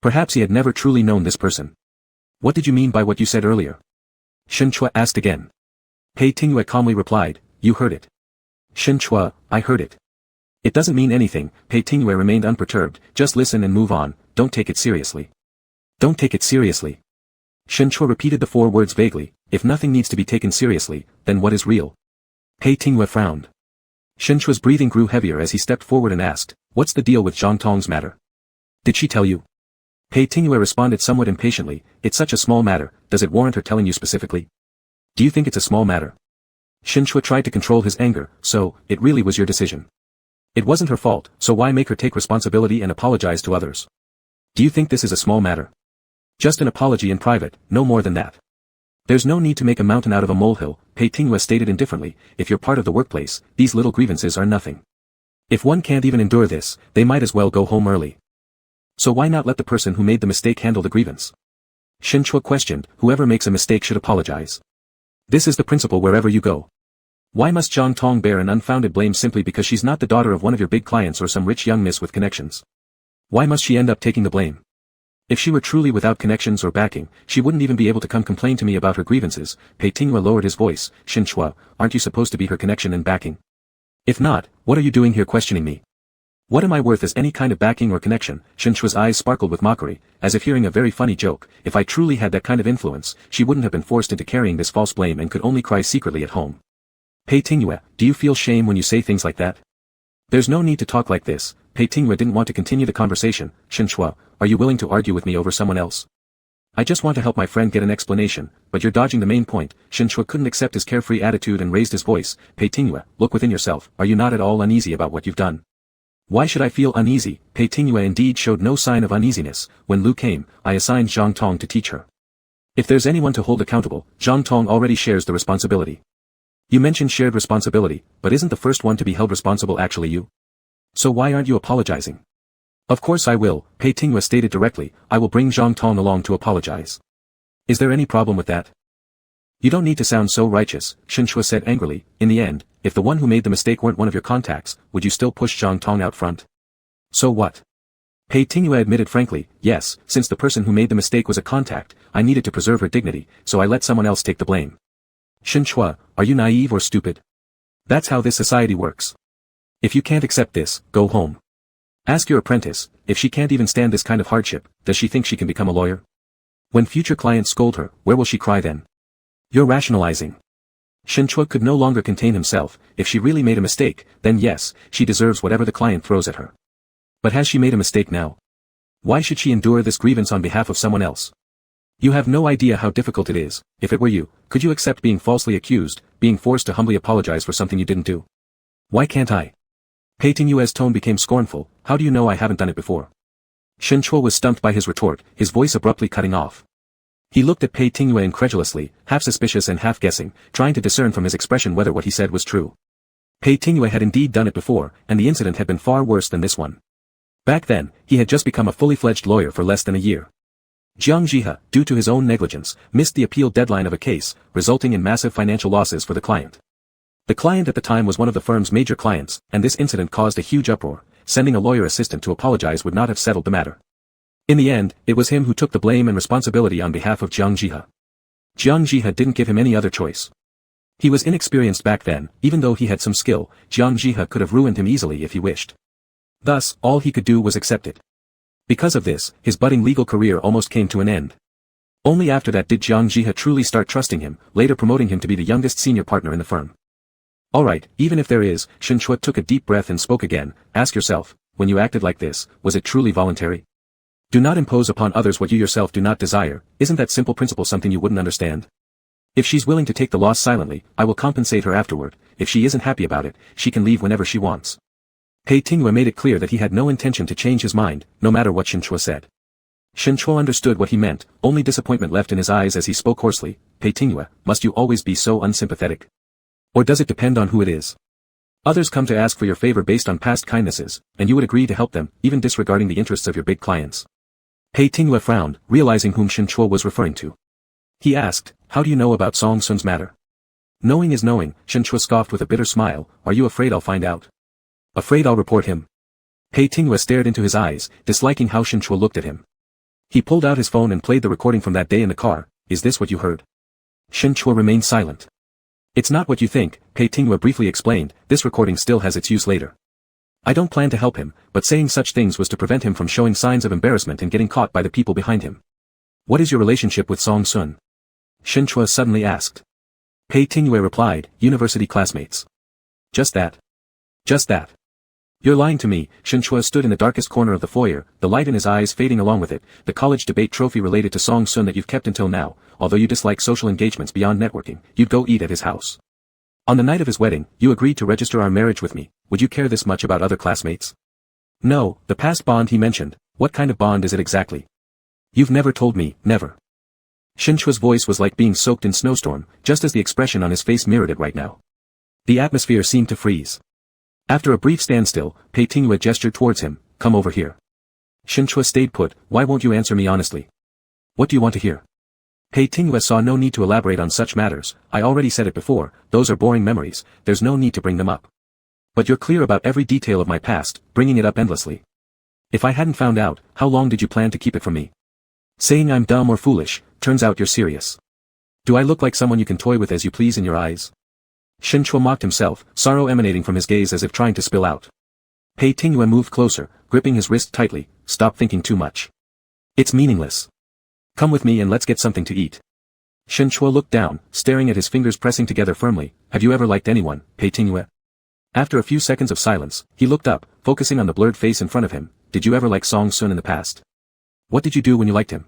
Perhaps he had never truly known this person. What did you mean by what you said earlier? Shinchua asked again. Pei Tingyue calmly replied, you heard it. Shinchua, I heard it. It doesn't mean anything, Pei Tingyue remained unperturbed, just listen and move on, don't take it seriously. Don't take it seriously. Shinchua repeated the 4 words vaguely, if nothing needs to be taken seriously, then what is real? Pei Tingyue frowned. Shinchua's breathing grew heavier as he stepped forward and asked, what's the deal with Zhang Tong's matter? Did she tell you? Pei Tingyue responded somewhat impatiently, it's such a small matter, does it warrant her telling you specifically? Do you think it's a small matter? Shinchua tried to control his anger, so, it really was your decision. It wasn't her fault, so why make her take responsibility and apologize to others? Do you think this is a small matter? Just an apology in private, no more than that. There's no need to make a mountain out of a molehill, Pei Tingyue stated indifferently, if you're part of the workplace, these little grievances are nothing. If one can't even endure this, they might as well go home early. So why not let the person who made the mistake handle the grievance? Shinchua questioned, whoever makes a mistake should apologize. This is the principle wherever you go. Why must Zhang Tong bear an unfounded blame simply because she's not the daughter of one of your big clients or some rich young miss with connections? Why must she end up taking the blame? If she were truly without connections or backing, she wouldn't even be able to come complain to me about her grievances. Pei Tingyue lowered his voice, Shinchua, aren't you supposed to be her connection and backing? If not, what are you doing here questioning me? What am I worth as any kind of backing or connection? Shinchua's eyes sparkled with mockery, as if hearing a very funny joke. If I truly had that kind of influence, she wouldn't have been forced into carrying this false blame and could only cry secretly at home. Pei Tingyue, do you feel shame when you say things like that? There's no need to talk like this. Pei Tingyue didn't want to continue the conversation. Shinchua, are you willing to argue with me over someone else? I just want to help my friend get an explanation, but you're dodging the main point. Shinchua couldn't accept his carefree attitude and raised his voice. Pei Tingyue, look within yourself. Are you not at all uneasy about what you've done? Why should I feel uneasy? Pei Tingyue indeed showed no sign of uneasiness. When Lu came, I assigned Zhang Tong to teach her. If there's anyone to hold accountable, Zhang Tong already shares the responsibility. You mentioned shared responsibility, but isn't the first one to be held responsible actually you? So why aren't you apologizing? Of course I will, Pei Tingyue stated directly, I will bring Zhang Tong along to apologize. Is there any problem with that? You don't need to sound so righteous, Shinchua said angrily. In the end, if the one who made the mistake weren't one of your contacts, would you still push Zhang Tong out front? So what? Pei Tingyue admitted frankly, yes, since the person who made the mistake was a contact, I needed to preserve her dignity, so I let someone else take the blame. Shinchua, are you naive or stupid? That's how this society works. If you can't accept this, go home. Ask your apprentice, if she can't even stand this kind of hardship, does she think she can become a lawyer? When future clients scold her, where will she cry then? You're rationalizing. Shinchua could no longer contain himself. If she really made a mistake, then yes, she deserves whatever the client throws at her. But has she made a mistake now? Why should she endure this grievance on behalf of someone else? You have no idea how difficult it is. If it were you, could you accept being falsely accused, being forced to humbly apologize for something you didn't do? Why can't I? Pei Tingyue's tone became scornful. How do you know I haven't done it before? Shinchua was stumped by his retort, his voice abruptly cutting off. He looked at Pei Tingyue incredulously, half suspicious and half guessing, trying to discern from his expression whether what he said was true. Pei Tingyue had indeed done it before, and the incident had been far worse than this one. Back then, he had just become a fully fledged lawyer for less than a year. Jiang Jihe, due to his own negligence, missed the appeal deadline of a case, resulting in massive financial losses for the client. The client at the time was one of the firm's major clients, and this incident caused a huge uproar. Sending a lawyer assistant to apologize would not have settled the matter. In the end, it was him who took the blame and responsibility on behalf of Jiang Jihe. Jiang Jihe didn't give him any other choice. He was inexperienced back then. Even though he had some skill, Jiang Jihe could have ruined him easily if he wished. Thus, all he could do was accept it. Because of this, his budding legal career almost came to an end. Only after that did Jiang Jihe truly start trusting him, later promoting him to be the youngest senior partner in the firm. Alright, even if there is, Shen Chua took a deep breath and spoke again. Ask yourself, when you acted like this, was it truly voluntary? Do not impose upon others what you yourself do not desire. Isn't that simple principle something you wouldn't understand? If she's willing to take the loss silently, I will compensate her afterward. If she isn't happy about it, she can leave whenever she wants. Pei Tingyue made it clear that he had no intention to change his mind, no matter what Shen Chua said. Shen Chua understood what he meant, only disappointment left in his eyes as he spoke hoarsely. Pei Tingyue, must you always be so unsympathetic? Or does it depend on who it is? Others come to ask for your favor based on past kindnesses, and you would agree to help them, even disregarding the interests of your big clients. Pei Tingyue frowned, realizing whom Shen Chua was referring to. He asked, how do you know about Song Sun's matter? Knowing is knowing, Shen Chua scoffed with a bitter smile. Are you afraid I'll find out? Afraid I'll report him? Pei Tingyue stared into his eyes, disliking how Shen Chua looked at him. He pulled out his phone and played the recording from that day in the car. Is this what you heard? Shen Chua remained silent. It's not what you think, Pei Tingyue briefly explained. This recording still has its use later. I don't plan to help him, but saying such things was to prevent him from showing signs of embarrassment and getting caught by the people behind him. What is your relationship with Song Sun? Shen Chua suddenly asked. Pei Tingyue replied, university classmates. Just that. Just that. You're lying to me. Shen Chua stood in the darkest corner of the foyer, the light in his eyes fading along with it. The college debate trophy related to Song Sun that you've kept until now. Although you dislike social engagements beyond networking, you'd go eat at his house. On the night of his wedding, you agreed to register our marriage with me. Would you care this much about other classmates? No, the past bond he mentioned. What kind of bond is it exactly? You've never told me, never. Shen Chua's voice was like being soaked in snowstorm, just as the expression on his face mirrored it right now. The atmosphere seemed to freeze. After a brief standstill, Pei Tingyue gestured towards him. Come over here. Shen Chua stayed put. Why won't you answer me honestly? What do you want to hear? Pei Tingyue saw no need to elaborate on such matters. I already said it before, those are boring memories, there's no need to bring them up. But you're clear about every detail of my past, bringing it up endlessly. If I hadn't found out, how long did you plan to keep it from me? Saying I'm dumb or foolish, turns out you're serious. Do I look like someone you can toy with as you please in your eyes? Shen Chua mocked himself, sorrow emanating from his gaze as if trying to spill out. Pei Tingyue moved closer, gripping his wrist tightly. Stop thinking too much. It's meaningless. Come with me and let's get something to eat. Shen Chua looked down, staring at his fingers pressing together firmly. Have you ever liked anyone, Pei Tingyue? After a few seconds of silence, he looked up, focusing on the blurred face in front of him. Did you ever like Song Sun in the past? What did you do when you liked him?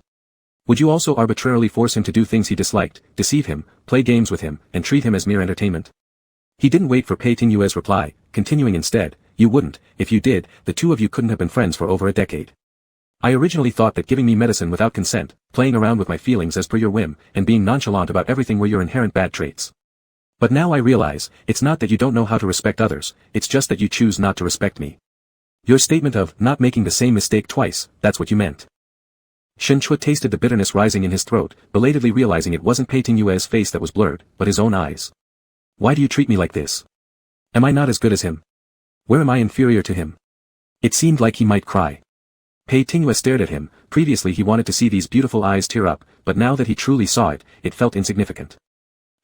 Would you also arbitrarily force him to do things he disliked, deceive him, play games with him, and treat him as mere entertainment? He didn't wait for Pei Tingyue's reply, continuing instead, you wouldn't. If you did, the two of you couldn't have been friends for over a decade. I originally thought that giving me medicine without consent, playing around with my feelings as per your whim, and being nonchalant about everything were your inherent bad traits. But now I realize, it's not that you don't know how to respect others, it's just that you choose not to respect me. Your statement of not making the same mistake twice, that's what you meant. Shen Chua tasted the bitterness rising in his throat, belatedly realizing it wasn't Pei Tingyue's face that was blurred, but his own eyes. Why do you treat me like this? Am I not as good as him? Where am I inferior to him? It seemed like he might cry. Pei Tingyue stared at him. Previously he wanted to see these beautiful eyes tear up, but now that he truly saw it, it felt insignificant.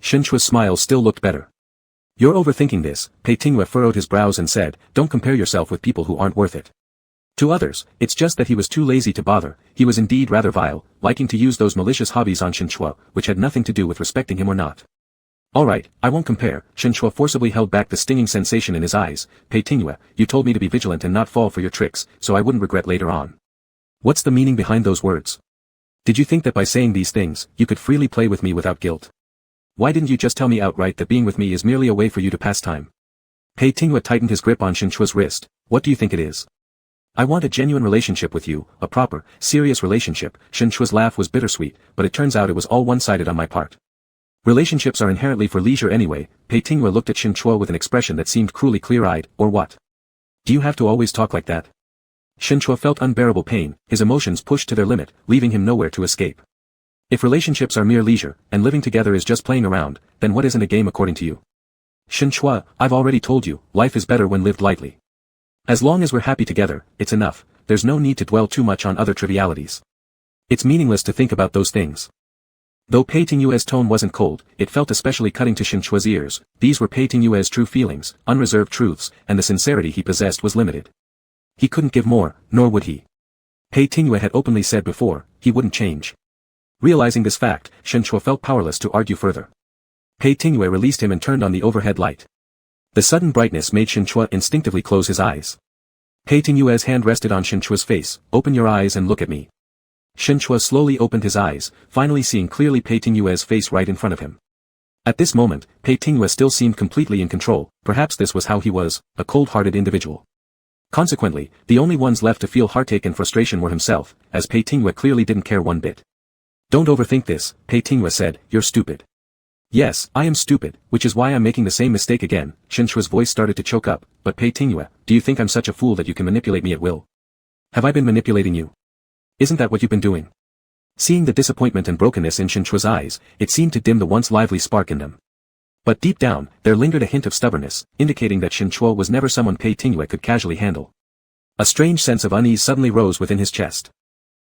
Shen Chua's smile still looked better. You're overthinking this. Pei Tingyue furrowed his brows and said, don't compare yourself with people who aren't worth it. To others, it's just that he was too lazy to bother. He was indeed rather vile, liking to use those malicious hobbies on Shen Chua, which had nothing to do with respecting him or not. Alright, I won't compare. Shen Chua forcibly held back the stinging sensation in his eyes. Pei Tingyue, you told me to be vigilant and not fall for your tricks, so I wouldn't regret later on. What's the meaning behind those words? Did you think that by saying these things, you could freely play with me without guilt? Why didn't you just tell me outright that being with me is merely a way for you to pass time? Pei Tingyue tightened his grip on Shen Chua's wrist. What do you think it is? I want a genuine relationship with you, a proper, serious relationship. Shen Chua's laugh was bittersweet, but it turns out it was all one-sided on my part. Relationships are inherently for leisure anyway. Pei Tingyue looked at Shen Chua with an expression that seemed cruelly clear-eyed. Or what? Do you have to always talk like that? Shen Chua felt unbearable pain, his emotions pushed to their limit, leaving him nowhere to escape. If relationships are mere leisure, and living together is just playing around, then what isn't a game according to you? Shen Chua, I've already told you, life is better when lived lightly. As long as we're happy together, it's enough, there's no need to dwell too much on other trivialities. It's meaningless to think about those things. Though Pei Tingyue's tone wasn't cold, it felt especially cutting to Shen Chua's ears. These were Pei Tingyue's true feelings, unreserved truths, and the sincerity he possessed was limited. He couldn't give more, nor would he. Pei Tingyue had openly said before, he wouldn't change. Realizing this fact, Shen Chua felt powerless to argue further. Pei Tingyue released him and turned on the overhead light. The sudden brightness made Shen Chua instinctively close his eyes. Pei Tingyue's hand rested on Shen Chua's face. Open your eyes and look at me. Shen Chua slowly opened his eyes, finally seeing clearly Pei Tingyue's face right in front of him. At this moment, Pei Tingyue still seemed completely in control. Perhaps this was how he was, a cold-hearted individual. Consequently, the only ones left to feel heartache and frustration were himself, as Pei Tingyue clearly didn't care one bit. Don't overthink this, Pei Tingyue said, you're stupid. Yes, I am stupid, which is why I'm making the same mistake again. Shen Chua's voice started to choke up, but Pei Tingyue, do you think I'm such a fool that you can manipulate me at will? Have I been manipulating you? Isn't that what you've been doing? Seeing the disappointment and brokenness in Shen Chua's eyes, it seemed to dim the once lively spark in them. But deep down, there lingered a hint of stubbornness, indicating that Shen Chua was never someone Pei Tingyue could casually handle. A strange sense of unease suddenly rose within his chest.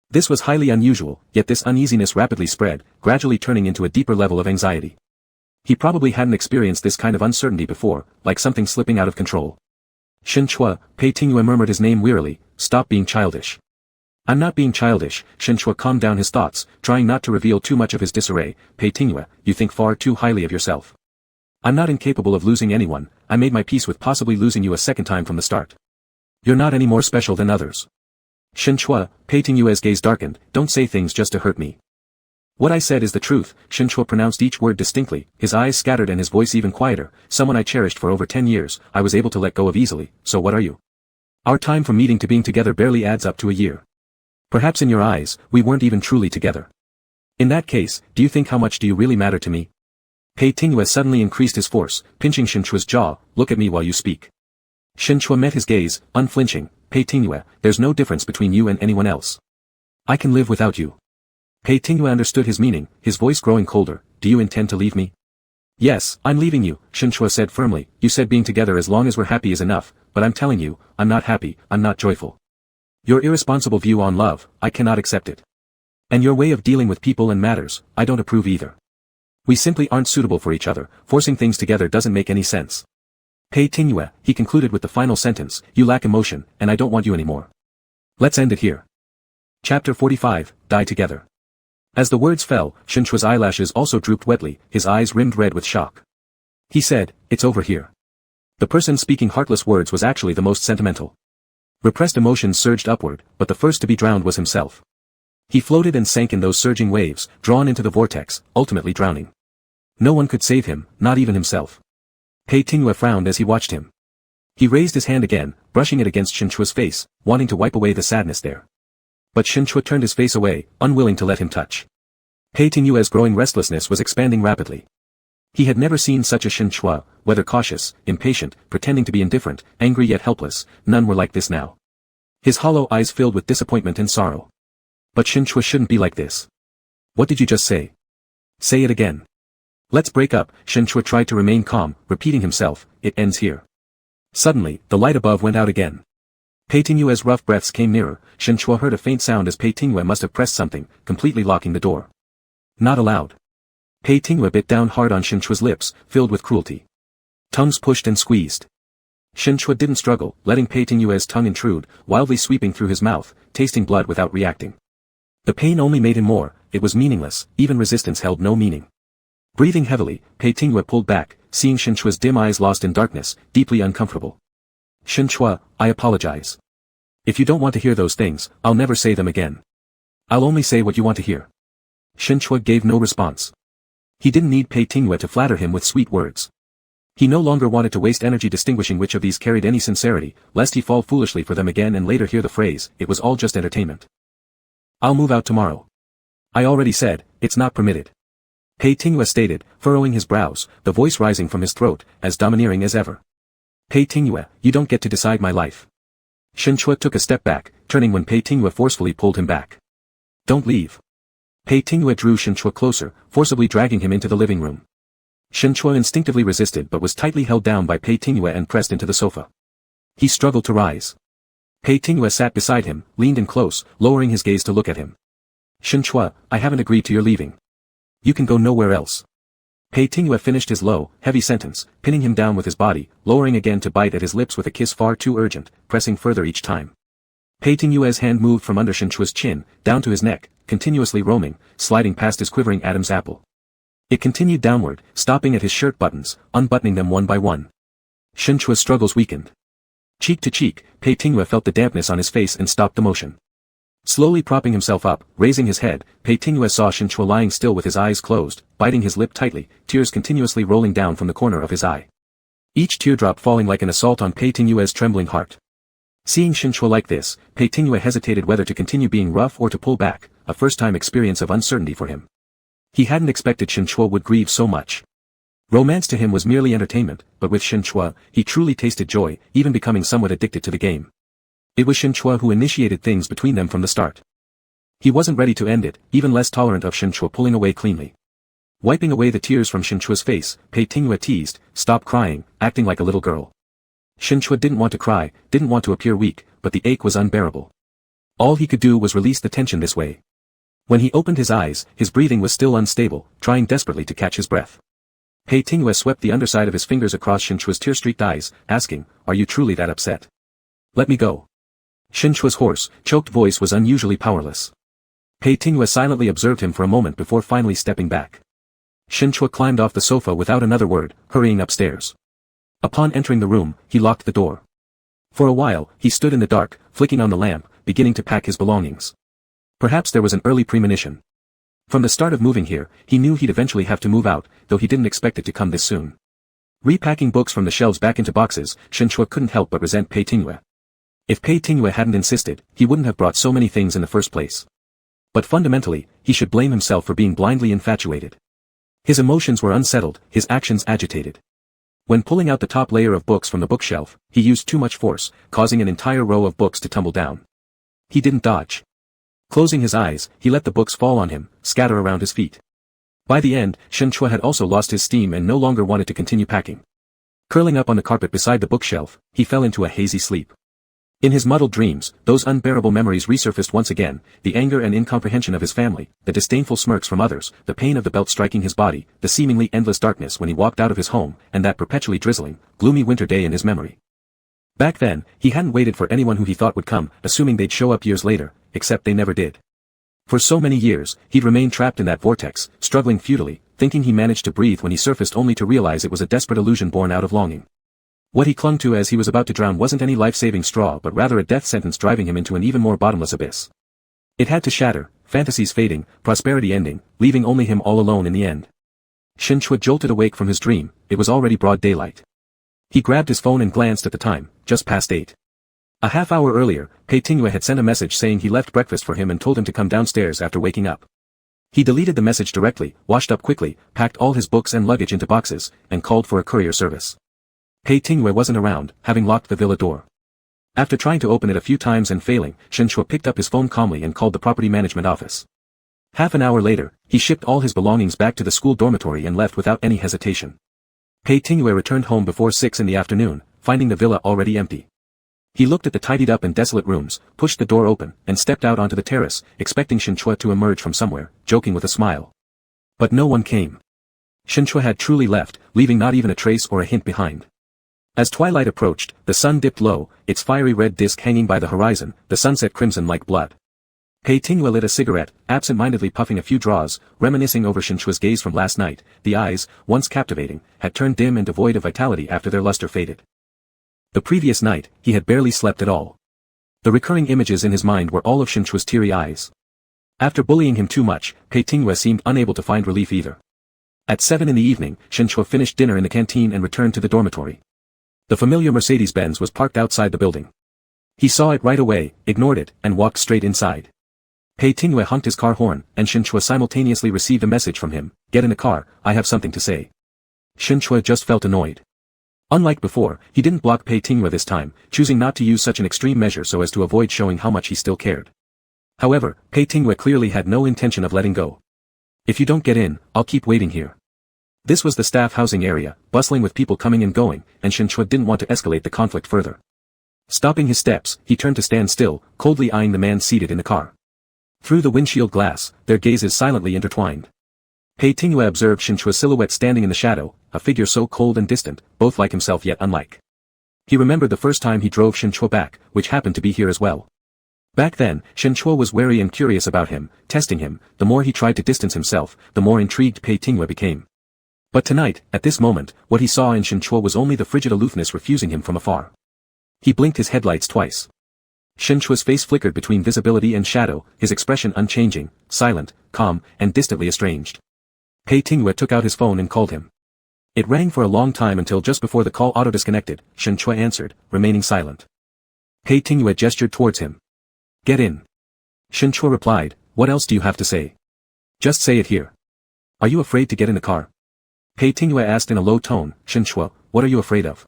This was highly unusual, yet this uneasiness rapidly spread, gradually turning into a deeper level of anxiety. He probably hadn't experienced this kind of uncertainty before, like something slipping out of control. Shen Chua, Pei Tingyue murmured his name wearily, stop being childish. I'm not being childish. Shen Chua calmed down his thoughts, trying not to reveal too much of his disarray. Pei Tingyue, you think far too highly of yourself. I'm not incapable of losing anyone, I made my peace with possibly losing you a second time from the start. You're not any more special than others. Shen Chua, Pei Tingyue's gaze darkened, don't say things just to hurt me. What I said is the truth. Shen Chua pronounced each word distinctly, his eyes scattered and his voice even quieter. Someone I cherished for over 10 years, I was able to let go of easily, so what are you? Our time from meeting to being together barely adds up to a year. Perhaps in your eyes, we weren't even truly together. In that case, do you think how much do you really matter to me? Pei Tingyue suddenly increased his force, pinching Shen Chua's jaw, look at me while you speak. Shen Chua met his gaze, unflinching, Pei Tingyue, there's no difference between you and anyone else. I can live without you. Pei Tingyue understood his meaning, his voice growing colder, do you intend to leave me? Yes, I'm leaving you, Shen Chua said firmly, you said being together as long as we're happy is enough, but I'm telling you, I'm not happy, I'm not joyful. Your irresponsible view on love, I cannot accept it. And your way of dealing with people and matters, I don't approve either. We simply aren't suitable for each other, forcing things together doesn't make any sense. Pei Tingyue, he concluded with the final sentence, you lack emotion, and I don't want you anymore. Let's end it here. Chapter 45, Die Together. As the words fell, Shen Chua's eyelashes also drooped wetly, his eyes rimmed red with shock. He said, it's over here. The person speaking heartless words was actually the most sentimental. Repressed emotions surged upward, but the first to be drowned was himself. He floated and sank in those surging waves, drawn into the vortex, ultimately drowning. No one could save him, not even himself. Pei Tingyue frowned as he watched him. He raised his hand again, brushing it against Shen Chua's face, wanting to wipe away the sadness there. But Shen Chua turned his face away, unwilling to let him touch. Pei Tingyue's growing restlessness was expanding rapidly. He had never seen such a Shen Chua, whether cautious, impatient, pretending to be indifferent, angry yet helpless, none were like this now. His hollow eyes filled with disappointment and sorrow. But Shen Chua shouldn't be like this. What did you just say? Say it again. Let's break up. Shen Chua tried to remain calm, repeating himself, it ends here. Suddenly, the light above went out again. Pei Tingyue's rough breaths came nearer. Shen Chua heard a faint sound as Pei Tingyue must have pressed something, completely locking the door. Not allowed. Pei Tingyue bit down hard on Shen Chua's lips, filled with cruelty. Tongues pushed and squeezed. Shen Chua didn't struggle, letting Pei Tingyue's tongue intrude, wildly sweeping through his mouth, tasting blood without reacting. The pain only made him more, it was meaningless, even resistance held no meaning. Breathing heavily, Pei Tingyue pulled back, seeing Shen Chua's dim eyes lost in darkness, deeply uncomfortable. Shen Chua, I apologize. If you don't want to hear those things, I'll never say them again. I'll only say what you want to hear. Shen Chua gave no response. He didn't need Pei Tingyue to flatter him with sweet words. He no longer wanted to waste energy distinguishing which of these carried any sincerity, lest he fall foolishly for them again and later hear the phrase, it was all just entertainment. I'll move out tomorrow. I already said, it's not permitted. Pei Tingyue stated, furrowing his brows, the voice rising from his throat, as domineering as ever. Pei Tingyue, you don't get to decide my life. Shen Chua took a step back, turning when Pei Tingyue forcefully pulled him back. Don't leave. Pei Tingyue drew Shen Chua closer, forcibly dragging him into the living room. Shen Chua instinctively resisted but was tightly held down by Pei Tingyue and pressed into the sofa. He struggled to rise. Pei Tingyue sat beside him, leaned in close, lowering his gaze to look at him. Shen Chua, I haven't agreed to your leaving. You can go nowhere else. Pei Tingyue finished his low, heavy sentence, pinning him down with his body, lowering again to bite at his lips with a kiss far too urgent, pressing further each time. Pei Tingyue's hand moved from under Shen Chua's chin, down to his neck, continuously roaming, sliding past his quivering Adam's apple. It continued downward, stopping at his shirt buttons, unbuttoning them one by one. Shen Chua's struggles weakened. Cheek to cheek, Pei Tingyue felt the dampness on his face and stopped the motion. Slowly propping himself up, raising his head, Pei Tingyue saw Shen Chua lying still with his eyes closed, biting his lip tightly, tears continuously rolling down from the corner of his eye. Each teardrop falling like an assault on Pei Tingyue's trembling heart. Seeing Shen Chua like this, Pei Tingyue hesitated whether to continue being rough or to pull back, a first-time experience of uncertainty for him. He hadn't expected Shen Chua would grieve so much. Romance to him was merely entertainment, but with Shen Chua, he truly tasted joy, even becoming somewhat addicted to the game. It was Shen Chua who initiated things between them from the start. He wasn't ready to end it, even less tolerant of Shen Chua pulling away cleanly. Wiping away the tears from Shen Chua's face, Pei Tingyue teased, "Stop crying, acting like a little girl." Shen Chua didn't want to cry, didn't want to appear weak, but the ache was unbearable. All he could do was release the tension this way. When he opened his eyes, his breathing was still unstable, trying desperately to catch his breath. Pei Tingyue swept the underside of his fingers across Shen Chua's tear-streaked eyes, asking, "Are you truly that upset? Let me go." Shen Chua's hoarse, choked voice was unusually powerless. Pei Tingyue silently observed him for a moment before finally stepping back. Shen Chua climbed off the sofa without another word, hurrying upstairs. Upon entering the room, he locked the door. For a while, he stood in the dark, flicking on the lamp, beginning to pack his belongings. Perhaps there was an early premonition. From the start of moving here, he knew he'd eventually have to move out, though he didn't expect it to come this soon. Repacking books from the shelves back into boxes, Shen Chua couldn't help but resent Pei Tingyue. If Pei Tingyue hadn't insisted, he wouldn't have brought so many things in the first place. But fundamentally, he should blame himself for being blindly infatuated. His emotions were unsettled, his actions agitated. When pulling out the top layer of books from the bookshelf, he used too much force, causing an entire row of books to tumble down. He didn't dodge. Closing his eyes, he let the books fall on him, scatter around his feet. By the end, Shen Chua had also lost his steam and no longer wanted to continue packing. Curling up on the carpet beside the bookshelf, he fell into a hazy sleep. In his muddled dreams, those unbearable memories resurfaced once again, the anger and incomprehension of his family, the disdainful smirks from others, the pain of the belt striking his body, the seemingly endless darkness when he walked out of his home, and that perpetually drizzling, gloomy winter day in his memory. Back then, he hadn't waited for anyone who he thought would come, assuming they'd show up years later, except they never did. For so many years, he'd remained trapped in that vortex, struggling futilely, thinking he managed to breathe when he surfaced only to realize it was a desperate illusion born out of longing. What he clung to as he was about to drown wasn't any life-saving straw but rather a death sentence driving him into an even more bottomless abyss. It had to shatter, fantasies fading, prosperity ending, leaving only him all alone in the end. Shen Chua jolted awake from his dream, it was already broad daylight. He grabbed his phone and glanced at the time, just past 8. A half hour earlier, Pei Tingyue had sent a message saying he left breakfast for him and told him to come downstairs after waking up. He deleted the message directly, washed up quickly, packed all his books and luggage into boxes, and called for a courier service. Pei Tingyue wasn't around, having locked the villa door. After trying to open it a few times and failing, Shen Chua picked up his phone calmly and called the property management office. Half an hour later, he shipped all his belongings back to the school dormitory and left without any hesitation. Pei Tingyue returned home before 6 in the afternoon, finding the villa already empty. He looked at the tidied up and desolate rooms, pushed the door open, and stepped out onto the terrace, expecting Shen Chua to emerge from somewhere, joking with a smile. But no one came. Shen Chua had truly left, leaving not even a trace or a hint behind. As twilight approached, the sun dipped low, its fiery red disk hanging by the horizon, the sunset crimson like blood. Pei Tingyue lit a cigarette, absent-mindedly puffing a few draws, reminiscing over Shen Chua's gaze from last night. The eyes, once captivating, had turned dim and devoid of vitality after their luster faded. The previous night, he had barely slept at all. The recurring images in his mind were all of Shen Chua's teary eyes. After bullying him too much, Pei Tingyue seemed unable to find relief either. At 7 in the evening, Shen Chua finished dinner in the canteen and returned to the dormitory. The familiar Mercedes-Benz was parked outside the building. He saw it right away, ignored it, and walked straight inside. Pei Tingyue honked his car horn, and Shen Chua simultaneously received a message from him, "Get in the car, I have something to say." Shen Chua just felt annoyed. Unlike before, he didn't block Pei Tingyue this time, choosing not to use such an extreme measure so as to avoid showing how much he still cared. However, Pei Tingyue clearly had no intention of letting go. "If you don't get in, I'll keep waiting here." This was the staff housing area, bustling with people coming and going, and Shinchua didn't want to escalate the conflict further. Stopping his steps, he turned to stand still, coldly eyeing the man seated in the car. Through the windshield glass, their gazes silently intertwined. Pei Tingyue observed Shinchua's silhouette standing in the shadow, a figure so cold and distant, both like himself yet unlike. He remembered the first time he drove Shinchua back, which happened to be here as well. Back then, Shinchua was wary and curious about him, testing him. The more he tried to distance himself, the more intrigued Pei Tingyue became. But tonight, at this moment, what he saw in Shinchua was only the frigid aloofness refusing him from afar. He blinked his headlights twice. Shinchua's face flickered between visibility and shadow, his expression unchanging, silent, calm, and distantly estranged. Pei Tingyue took out his phone and called him. It rang for a long time until just before the call auto-disconnected. Shinchua answered, remaining silent. Pei Tingyue gestured towards him. Get in. Shinchua replied, what else do you have to say? Just say it here. Are you afraid to get in the car? Pei Tingyue asked in a low tone. Shinchua, what are you afraid of?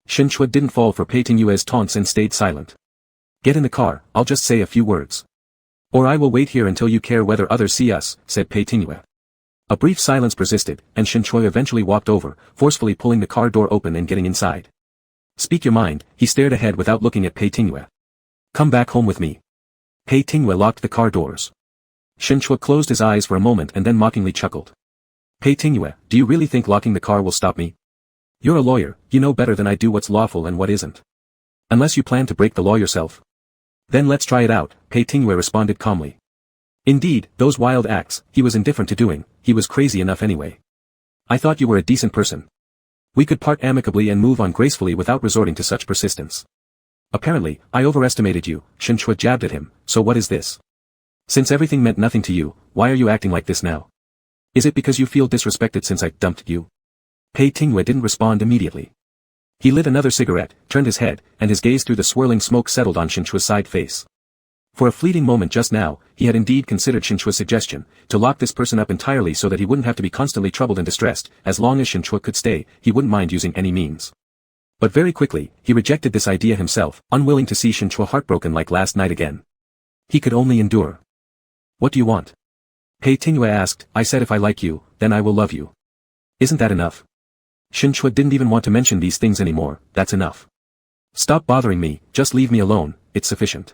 Shinchua didn't fall for Pei Tingyue's taunts and stayed silent. Get in the car, I'll just say a few words. Or I will wait here until you care whether others see us, said Pei Tingyue. A brief silence persisted, and Shinchua eventually walked over, forcefully pulling the car door open and getting inside. Speak your mind, he stared ahead without looking at Pei Tingyue. Come back home with me. Pei Tingyue locked the car doors. Shinchua closed his eyes for a moment and then mockingly chuckled. Pei Tingyue, do you really think locking the car will stop me? You're a lawyer, you know better than I do what's lawful and what isn't. Unless you plan to break the law yourself. Then let's try it out, Pei Tingyue responded calmly. Indeed, those wild acts, he was indifferent to doing, he was crazy enough anyway. I thought you were a decent person. We could part amicably and move on gracefully without resorting to such persistence. Apparently, I overestimated you, Shinchua jabbed at him, so what is this? Since everything meant nothing to you, why are you acting like this now? Is it because you feel disrespected since I dumped you? Pei Tingyue didn't respond immediately. He lit another cigarette, turned his head, and his gaze through the swirling smoke settled on Shinchua's side face. For a fleeting moment just now, he had indeed considered Shinchua's suggestion, to lock this person up entirely so that he wouldn't have to be constantly troubled and distressed. As long as Shinchua could stay, he wouldn't mind using any means. But very quickly, he rejected this idea himself, unwilling to see Shinchua heartbroken like last night again. He could only endure. What do you want? Pei Tingyue asked. I said if I like you, then I will love you. Isn't that enough? Shinchua didn't even want to mention these things anymore. That's enough. Stop bothering me, just leave me alone, it's sufficient.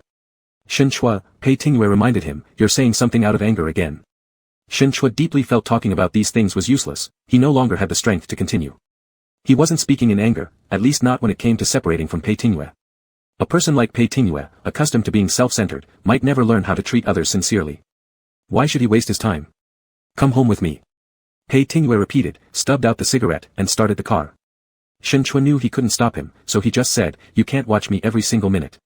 Shinchua, Pei Tingyue reminded him, you're saying something out of anger again. Shinchua deeply felt talking about these things was useless, he no longer had the strength to continue. He wasn't speaking in anger, at least not when it came to separating from Pei Tingyue. A person like Pei Tingyue, accustomed to being self-centered, might never learn how to treat others sincerely. Why should he waste his time? Come home with me. Pei Tingyue repeated, stubbed out the cigarette, and started the car. Shinchua knew he couldn't stop him, so he just said, you can't watch me every single minute.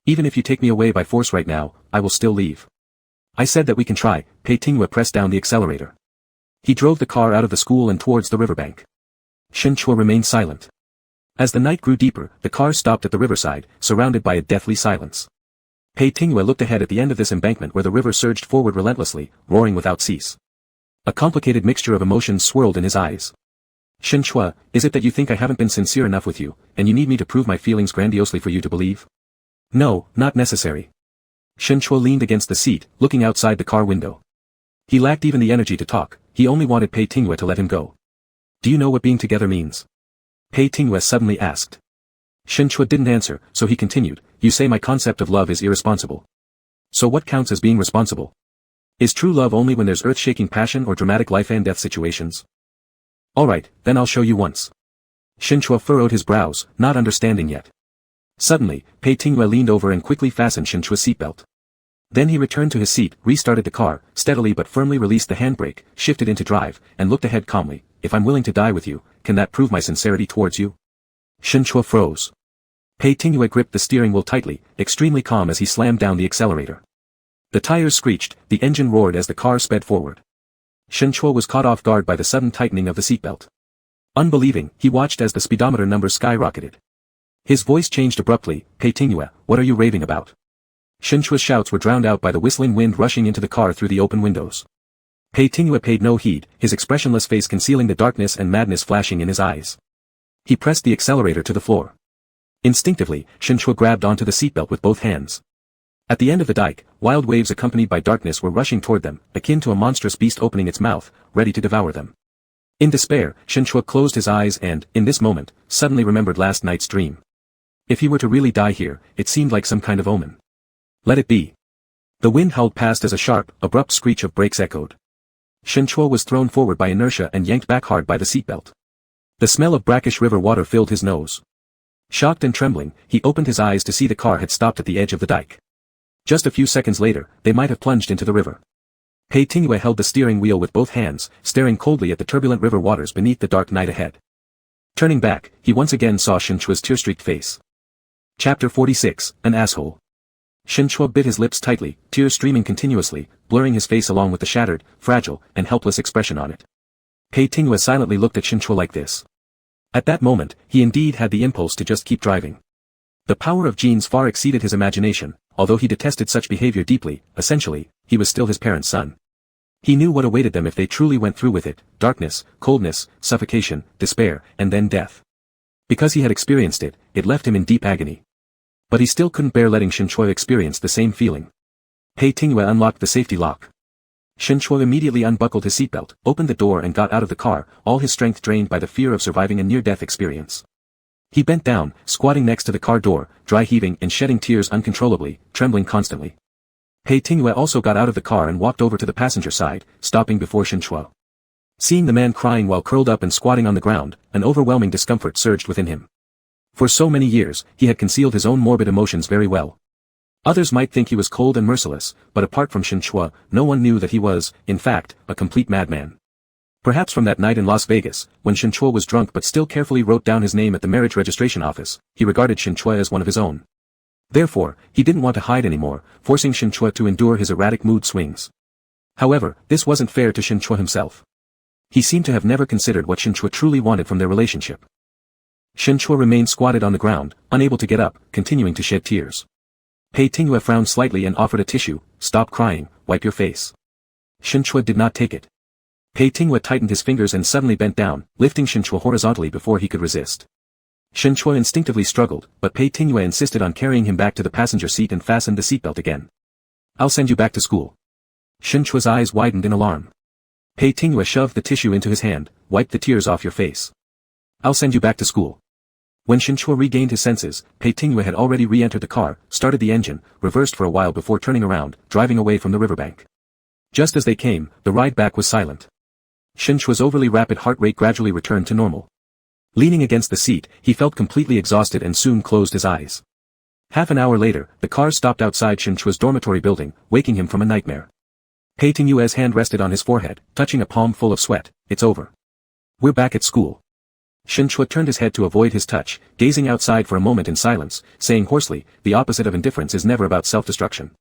Even if you take me away by force right now, I will still leave. I said that we can try. Pei Tingyue pressed down the accelerator. He drove the car out of the school and towards the riverbank. Shinchua remained silent. As the night grew deeper, the car stopped at the riverside, surrounded by a deathly silence. Pei Tingyue looked ahead at the end of this embankment where the river surged forward relentlessly, roaring without cease. A complicated mixture of emotions swirled in his eyes. Shinchua, is it that you think I haven't been sincere enough with you, and you need me to prove my feelings grandiosely for you to believe? No, not necessary. Shinchua leaned against the seat, looking outside the car window. He lacked even the energy to talk, he only wanted Pei Tingyue to let him go. Do you know what being together means? Pei Tingyue suddenly asked. Shinchua didn't answer, so he continued, you say my concept of love is irresponsible. So what counts as being responsible? Is true love only when there's earth-shaking passion or dramatic life-and-death situations? Alright, then I'll show you once. Shinchua furrowed his brows, not understanding yet. Suddenly, Pei Tingyue leaned over and quickly fastened Shinchua's seatbelt. Then he returned to his seat, restarted the car, steadily but firmly released the handbrake, shifted into drive, and looked ahead calmly. If I'm willing to die with you, can that prove my sincerity towards you? Shinchua froze. Pei Tingyue gripped the steering wheel tightly, extremely calm as he slammed down the accelerator. The tires screeched, the engine roared as the car sped forward. Shinchua was caught off guard by the sudden tightening of the seatbelt. Unbelieving, he watched as the speedometer numbers skyrocketed. His voice changed abruptly. Pei Tingyue, what are you raving about? Shinchua's shouts were drowned out by the whistling wind rushing into the car through the open windows. Pei Tingyue paid no heed, his expressionless face concealing the darkness and madness flashing in his eyes. He pressed the accelerator to the floor. Instinctively, Shinchua grabbed onto the seatbelt with both hands. At the end of the dike, wild waves accompanied by darkness were rushing toward them, akin to a monstrous beast opening its mouth, ready to devour them. In despair, Shinchua closed his eyes and, in this moment, suddenly remembered last night's dream. If he were to really die here, it seemed like some kind of omen. Let it be. The wind howled past as a sharp, abrupt screech of brakes echoed. Shinchua was thrown forward by inertia and yanked back hard by the seatbelt. The smell of brackish river water filled his nose. Shocked and trembling, he opened his eyes to see the car had stopped at the edge of the dike. Just a few seconds later, they might have plunged into the river. Pei Tingyue held the steering wheel with both hands, staring coldly at the turbulent river waters beneath the dark night ahead. Turning back, he once again saw Shinchua's tear-streaked face. Chapter 46, An Asshole. Shinchua bit his lips tightly, tears streaming continuously, blurring his face along with the shattered, fragile, and helpless expression on it. Pei Tingyue silently looked at Shinchua like this. At that moment, he indeed had the impulse to just keep driving. The power of genes far exceeded his imagination, although he detested such behavior deeply. Essentially, he was still his parents' son. He knew what awaited them if they truly went through with it: darkness, coldness, suffocation, despair, and then death. Because he had experienced it, it left him in deep agony. But he still couldn't bear letting Shinchua experience the same feeling. Pei Tingyue unlocked the safety lock. Shinchua immediately unbuckled his seatbelt, opened the door and got out of the car, all his strength drained by the fear of surviving a near-death experience. He bent down, squatting next to the car door, dry heaving and shedding tears uncontrollably, trembling constantly. Pei Tingyue also got out of the car and walked over to the passenger side, stopping before Shinchua. Seeing the man crying while curled up and squatting on the ground, an overwhelming discomfort surged within him. For so many years, he had concealed his own morbid emotions very well. Others might think he was cold and merciless, but apart from Shinchua, no one knew that he was, in fact, a complete madman. Perhaps from that night in Las Vegas, when Shinchua was drunk but still carefully wrote down his name at the marriage registration office, he regarded Shinchua as one of his own. Therefore, he didn't want to hide anymore, forcing Shinchua to endure his erratic mood swings. However, this wasn't fair to Shinchua himself. He seemed to have never considered what Shinchua truly wanted from their relationship. Shinchua remained squatted on the ground, unable to get up, continuing to shed tears. Pei Tingyue frowned slightly and offered a tissue. "Stop crying, wipe your face." Shinchua did not take it. Pei Tingyue tightened his fingers and suddenly bent down, lifting Shinchua horizontally before he could resist. Shinchua instinctively struggled, but Pei Tingyue insisted on carrying him back to the passenger seat and fastened the seatbelt again. "I'll send you back to school." Shinchua's eyes widened in alarm. Pei Tingyue shoved the tissue into his hand. "Wipe the tears off your face. I'll send you back to school." When Shinchua regained his senses, Pei Tingyue had already re-entered the car, started the engine, reversed for a while before turning around, driving away from the riverbank. Just as they came, the ride back was silent. Shinchua's overly rapid heart rate gradually returned to normal. Leaning against the seat, he felt completely exhausted and soon closed his eyes. Half an hour later, the car stopped outside Shinchua's dormitory building, waking him from a nightmare. Pei Tingyue's hand rested on his forehead, touching a palm full of sweat. "It's over. We're back at school." Shinchua turned his head to avoid his touch, gazing outside for a moment in silence, saying hoarsely, "The opposite of indifference is never about self-destruction.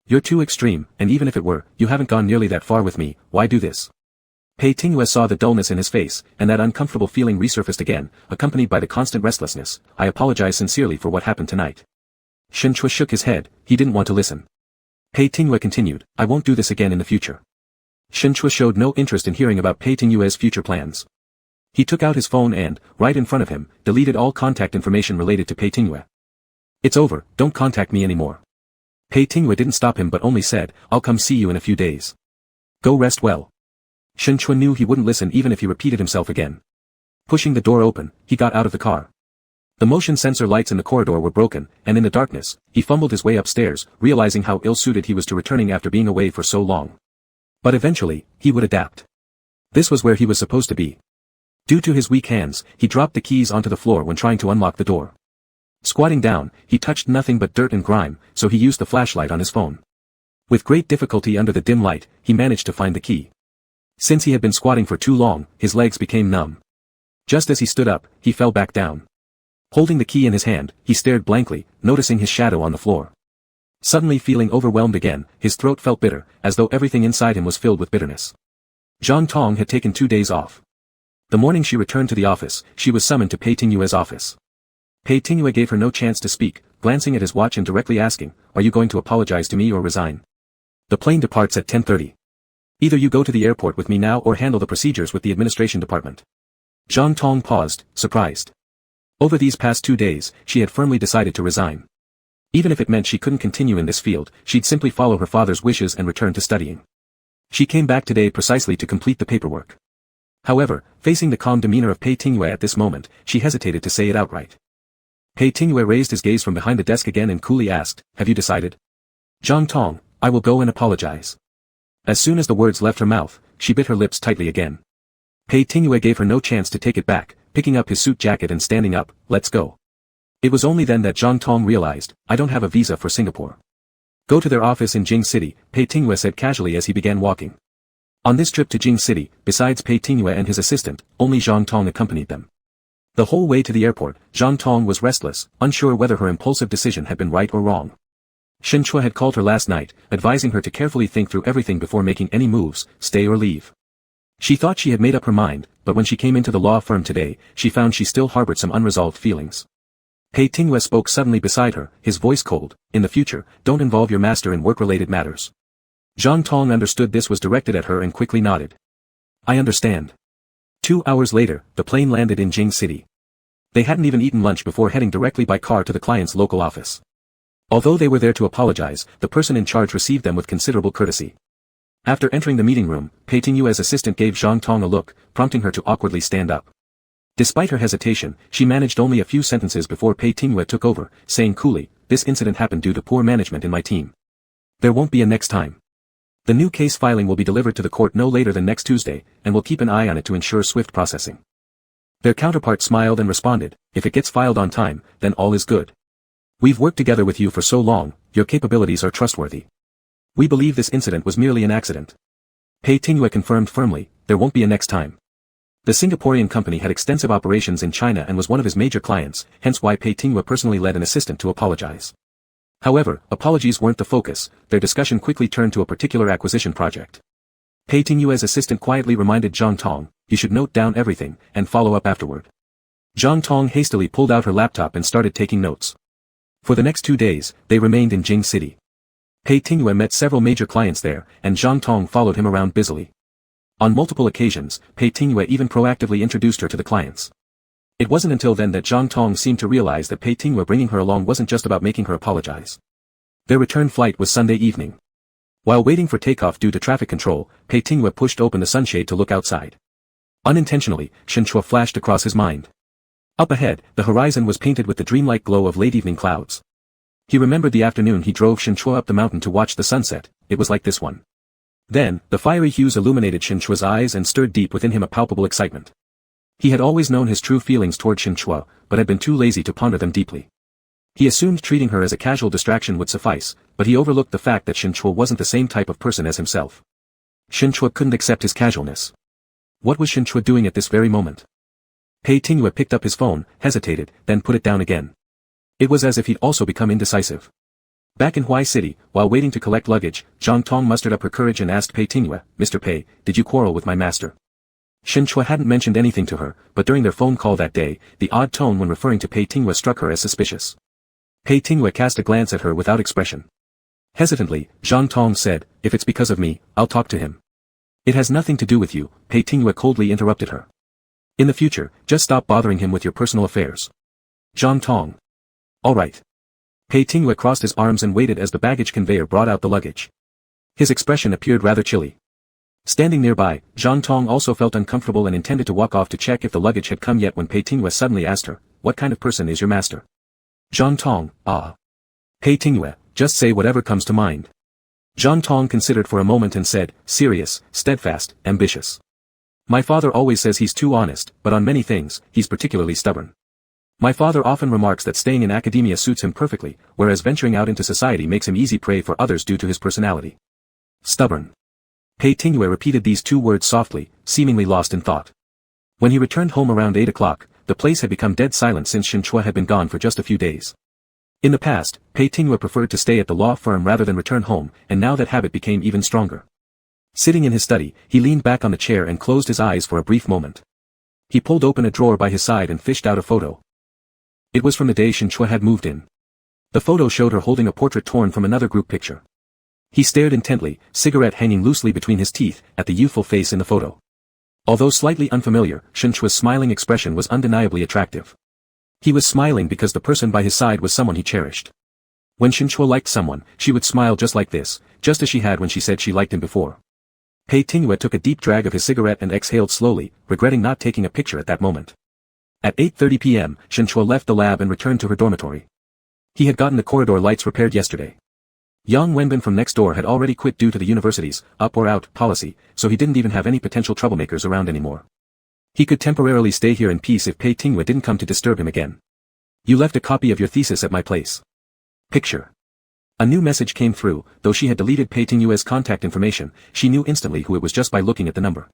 You're too extreme, and even if it were, you haven't gone nearly that far with me. Why do this?" Pei Tingyue saw the dullness in his face, and that uncomfortable feeling resurfaced again, accompanied by the constant restlessness. "I apologize sincerely for what happened tonight." Shinchua shook his head. He didn't want to listen. Pei Tingyue continued, "I won't do this again in the future." Shinchua showed no interest in hearing about Pei Tingyue's future plans. He took out his phone and, right in front of him, deleted all contact information related to Pei Tingyue. "It's over, don't contact me anymore." Pei Tingyue didn't stop him but only said, "I'll come see you in a few days. Go rest well." Shinchua knew he wouldn't listen even if he repeated himself again. Pushing the door open, he got out of the car. The motion sensor lights in the corridor were broken, and in the darkness, he fumbled his way upstairs, realizing how ill-suited he was to returning after being away for so long. But eventually, he would adapt. This was where he was supposed to be. Due to his weak hands, he dropped the keys onto the floor when trying to unlock the door. Squatting down, he touched nothing but dirt and grime, so he used the flashlight on his phone. With great difficulty under the dim light, he managed to find the key. Since he had been squatting for too long, his legs became numb. Just as he stood up, he fell back down. Holding the key in his hand, he stared blankly, noticing his shadow on the floor. Suddenly feeling overwhelmed again, his throat felt bitter, as though everything inside him was filled with bitterness. Zhang Tong had taken 2 days off. The morning she returned to the office, she was summoned to Pei Tingyue's office. Pei Tingyue gave her no chance to speak, glancing at his watch and directly asking, "Are you going to apologize to me or resign? The plane departs at 10:30. Either you go to the airport with me now or handle the procedures with the administration department." Zhang Tong paused, surprised. Over these past 2 days, she had firmly decided to resign. Even if it meant she couldn't continue in this field, she'd simply follow her father's wishes and return to studying. She came back today precisely to complete the paperwork. However, facing the calm demeanor of Pei Tingyue at this moment, she hesitated to say it outright. Pei Tingyue raised his gaze from behind the desk again and coolly asked, "Have you decided?" "Zhang Tong, I will go and apologize." As soon as the words left her mouth, she bit her lips tightly again. Pei Tingyue gave her no chance to take it back, picking up his suit jacket and standing up. "Let's go." It was only then that Zhang Tong realized, "I don't have a visa for Singapore." "Go to their office in Jing City," Pei Tingyue said casually as he began walking. On this trip to Jing City, besides Pei Tingyue and his assistant, only Zhang Tong accompanied them. The whole way to the airport, Zhang Tong was restless, unsure whether her impulsive decision had been right or wrong. Shen Chua had called her last night, advising her to carefully think through everything before making any moves, stay or leave. She thought she had made up her mind, but when she came into the law firm today, she found she still harbored some unresolved feelings. Pei Tingyue spoke suddenly beside her, his voice cold. "In the future, don't involve your master in work-related matters." Zhang Tong understood this was directed at her and quickly nodded. "I understand." 2 hours later, the plane landed in Jing City. They hadn't even eaten lunch before heading directly by car to the client's local office. Although they were there to apologize, the person in charge received them with considerable courtesy. After entering the meeting room, Pei Tingyue's assistant gave Zhang Tong a look, prompting her to awkwardly stand up. Despite her hesitation, she managed only a few sentences before Pei Tingyue took over, saying coolly, "This incident happened due to poor management in my team. There won't be a next time. The new case filing will be delivered to the court no later than next Tuesday, and we'll keep an eye on it to ensure swift processing." Their counterpart smiled and responded, "If it gets filed on time, then all is good. We've worked together with you for so long, your capabilities are trustworthy. We believe this incident was merely an accident." Pei Tingyue confirmed firmly, "There won't be a next time." The Singaporean company had extensive operations in China and was one of his major clients, hence why Pei Tingyue personally led an assistant to apologize. However, apologies weren't the focus, their discussion quickly turned to a particular acquisition project. Pei Tingyue's assistant quietly reminded Zhang Tong, "You should note down everything, and follow up afterward." Zhang Tong hastily pulled out her laptop and started taking notes. For the next 2 days, they remained in Jing City. Pei Tingyue met several major clients there, and Zhang Tong followed him around busily. On multiple occasions, Pei Tingyue even proactively introduced her to the clients. It wasn't until then that Zhang Tong seemed to realize that Pei Tingyue bringing her along wasn't just about making her apologize. Their return flight was Sunday evening. While waiting for takeoff due to traffic control, Pei Tingyue pushed open the sunshade to look outside. Unintentionally, Shen Chua flashed across his mind. Up ahead, the horizon was painted with the dreamlike glow of late evening clouds. He remembered the afternoon he drove Shen Chua up the mountain to watch the sunset. It was like this one. Then, the fiery hues illuminated Shen Chua's eyes and stirred deep within him a palpable excitement. He had always known his true feelings toward Shen Chua, but had been too lazy to ponder them deeply. He assumed treating her as a casual distraction would suffice, but he overlooked the fact that Shen Chua wasn't the same type of person as himself. Shen Chua couldn't accept his casualness. What was Shen Chua doing at this very moment? Pei Tingyue picked up his phone, hesitated, then put it down again. It was as if he'd also become indecisive. Back in Huai City, while waiting to collect luggage, Zhang Tong mustered up her courage and asked Pei Tingyue, "Mr. Pei, did you quarrel with my master?" Shen Chua hadn't mentioned anything to her, but during their phone call that day, the odd tone when referring to Pei Tingyue struck her as suspicious. Pei Tingyue cast a glance at her without expression. Hesitantly, Zhang Tong said, "If it's because of me, I'll talk to him." "It has nothing to do with you," Pei Tingyue coldly interrupted her. "In the future, just stop bothering him with your personal affairs." Zhang Tong. "All right." Pei Tingyue crossed his arms and waited as the baggage conveyor brought out the luggage. His expression appeared rather chilly. Standing nearby, Zhang Tong also felt uncomfortable and intended to walk off to check if the luggage had come yet when Pei Tingyue suddenly asked her, "What kind of person is your master?" Zhang Tong, "Ah." Pei Tingyue, "Just say whatever comes to mind." Zhang Tong considered for a moment and said, "Serious, steadfast, ambitious. My father always says he's too honest, but on many things, he's particularly stubborn. My father often remarks that staying in academia suits him perfectly, whereas venturing out into society makes him easy prey for others due to his personality." Stubborn. Pei Tingyue repeated these 2 words softly, seemingly lost in thought. When he returned home around 8 o'clock, the place had become dead silent since Shen Chua had been gone for just a few days. In the past, Pei Tingyue preferred to stay at the law firm rather than return home, and now that habit became even stronger. Sitting in his study, he leaned back on the chair and closed his eyes for a brief moment. He pulled open a drawer by his side and fished out a photo. It was from the day Shen Chua had moved in. The photo showed her holding a portrait torn from another group picture. He stared intently, cigarette hanging loosely between his teeth, at the youthful face in the photo. Although slightly unfamiliar, Shen Chua's smiling expression was undeniably attractive. He was smiling because the person by his side was someone he cherished. When Shen Chua liked someone, she would smile just like this, just as she had when she said she liked him before. Pei Tingwei took a deep drag of his cigarette and exhaled slowly, regretting not taking a picture at that moment. At 8:30 p.m., Shen Chua left the lab and returned to her dormitory. He had gotten the corridor lights repaired yesterday. Yang Wenbin from next door had already quit due to the university's up or out policy, so he didn't even have any potential troublemakers around anymore. He could temporarily stay here in peace if Pei Tingwei didn't come to disturb him again. You left a copy of your thesis at my place. Picture. A new message came through. Though she had deleted Pei Tingwei's contact information, she knew instantly who it was just by looking at the number.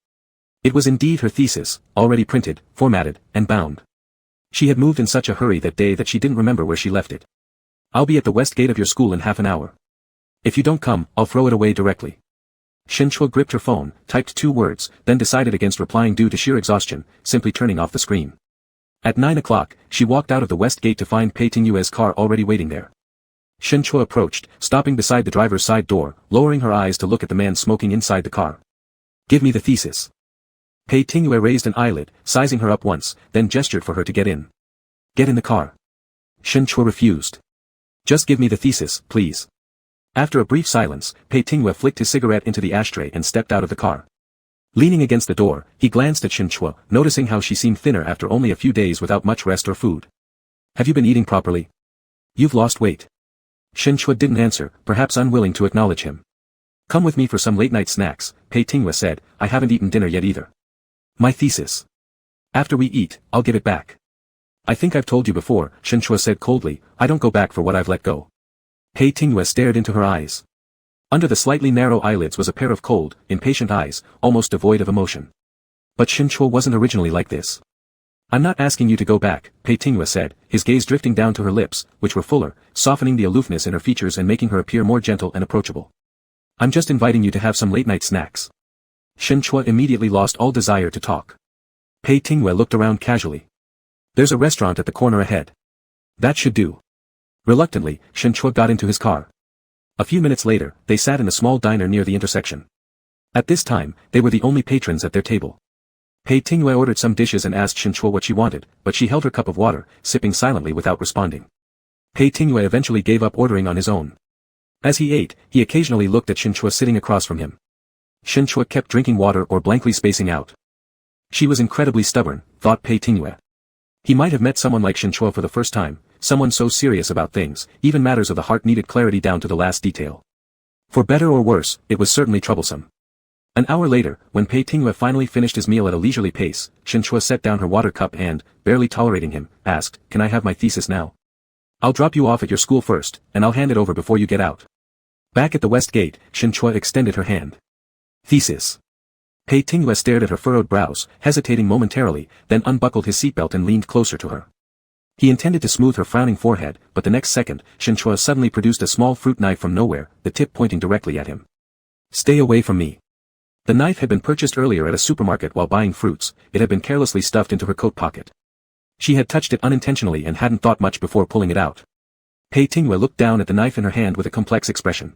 It was indeed her thesis, already printed, formatted, and bound. She had moved in such a hurry that day that she didn't remember where she left it. I'll be at the west gate of your school in half an hour. If you don't come, I'll throw it away directly. Shen Chua gripped her phone, typed 2 words, then decided against replying due to sheer exhaustion, simply turning off the screen. At 9 o'clock, she walked out of the west gate to find Pei Tingwei's car already waiting there. Shen Chua approached, stopping beside the driver's side door, lowering her eyes to look at the man smoking inside the car. Give me the thesis. Pei Tingwei raised an eyelid, sizing her up once, then gestured for her to get in. Get in the car. Shen Chua refused. Just give me the thesis, please. After a brief silence, Pei Tingwei flicked his cigarette into the ashtray and stepped out of the car. Leaning against the door, he glanced at Shen Chua, noticing how she seemed thinner after only a few days without much rest or food. Have you been eating properly? You've lost weight. Shen Chua didn't answer, perhaps unwilling to acknowledge him. Come with me for some late-night snacks, Pei Tingwei said. I haven't eaten dinner yet either. My thesis. After we eat, I'll give it back. I think I've told you before, Shen Chua said coldly. I don't go back for what I've let go. Pei Tingwei stared into her eyes. Under the slightly narrow eyelids was a pair of cold, impatient eyes, almost devoid of emotion. But Shen Chua wasn't originally like this. I'm not asking you to go back, Pei Tingwei said, his gaze drifting down to her lips, which were fuller, softening the aloofness in her features and making her appear more gentle and approachable. I'm just inviting you to have some late-night snacks. Shen Chua immediately lost all desire to talk. Pei Tingwei looked around casually. There's a restaurant at the corner ahead. That should do. Reluctantly, Shen Chua got into his car. A few minutes later, they sat in a small diner near the intersection. At this time, they were the only patrons at their table. Pei Tingwei ordered some dishes and asked Shen Chua what she wanted, but she held her cup of water, sipping silently without responding. Pei Tingwei eventually gave up ordering on his own. As he ate, he occasionally looked at Shen Chua sitting across from him. Shen Chua kept drinking water or blankly spacing out. She was incredibly stubborn, thought Pei Tingwei. He might have met someone like Shen Chua for the first time, someone so serious about things, even matters of the heart needed clarity down to the last detail. For better or worse, it was certainly troublesome. An hour later, when Pei Tingwei finally finished his meal at a leisurely pace, Shen Chua set down her water cup and, barely tolerating him, asked, Can I have my thesis now? I'll drop you off at your school first, and I'll hand it over before you get out. Back at the west gate, Shen Chua extended her hand. Thesis. Pei Tingwei stared at her furrowed brows, hesitating momentarily, then unbuckled his seatbelt and leaned closer to her. He intended to smooth her frowning forehead, but the next second, Shen Chua suddenly produced a small fruit knife from nowhere, the tip pointing directly at him. Stay away from me. The knife had been purchased earlier at a supermarket while buying fruits. It had been carelessly stuffed into her coat pocket. She had touched it unintentionally and hadn't thought much before pulling it out. Pei Tingwei looked down at the knife in her hand with a complex expression.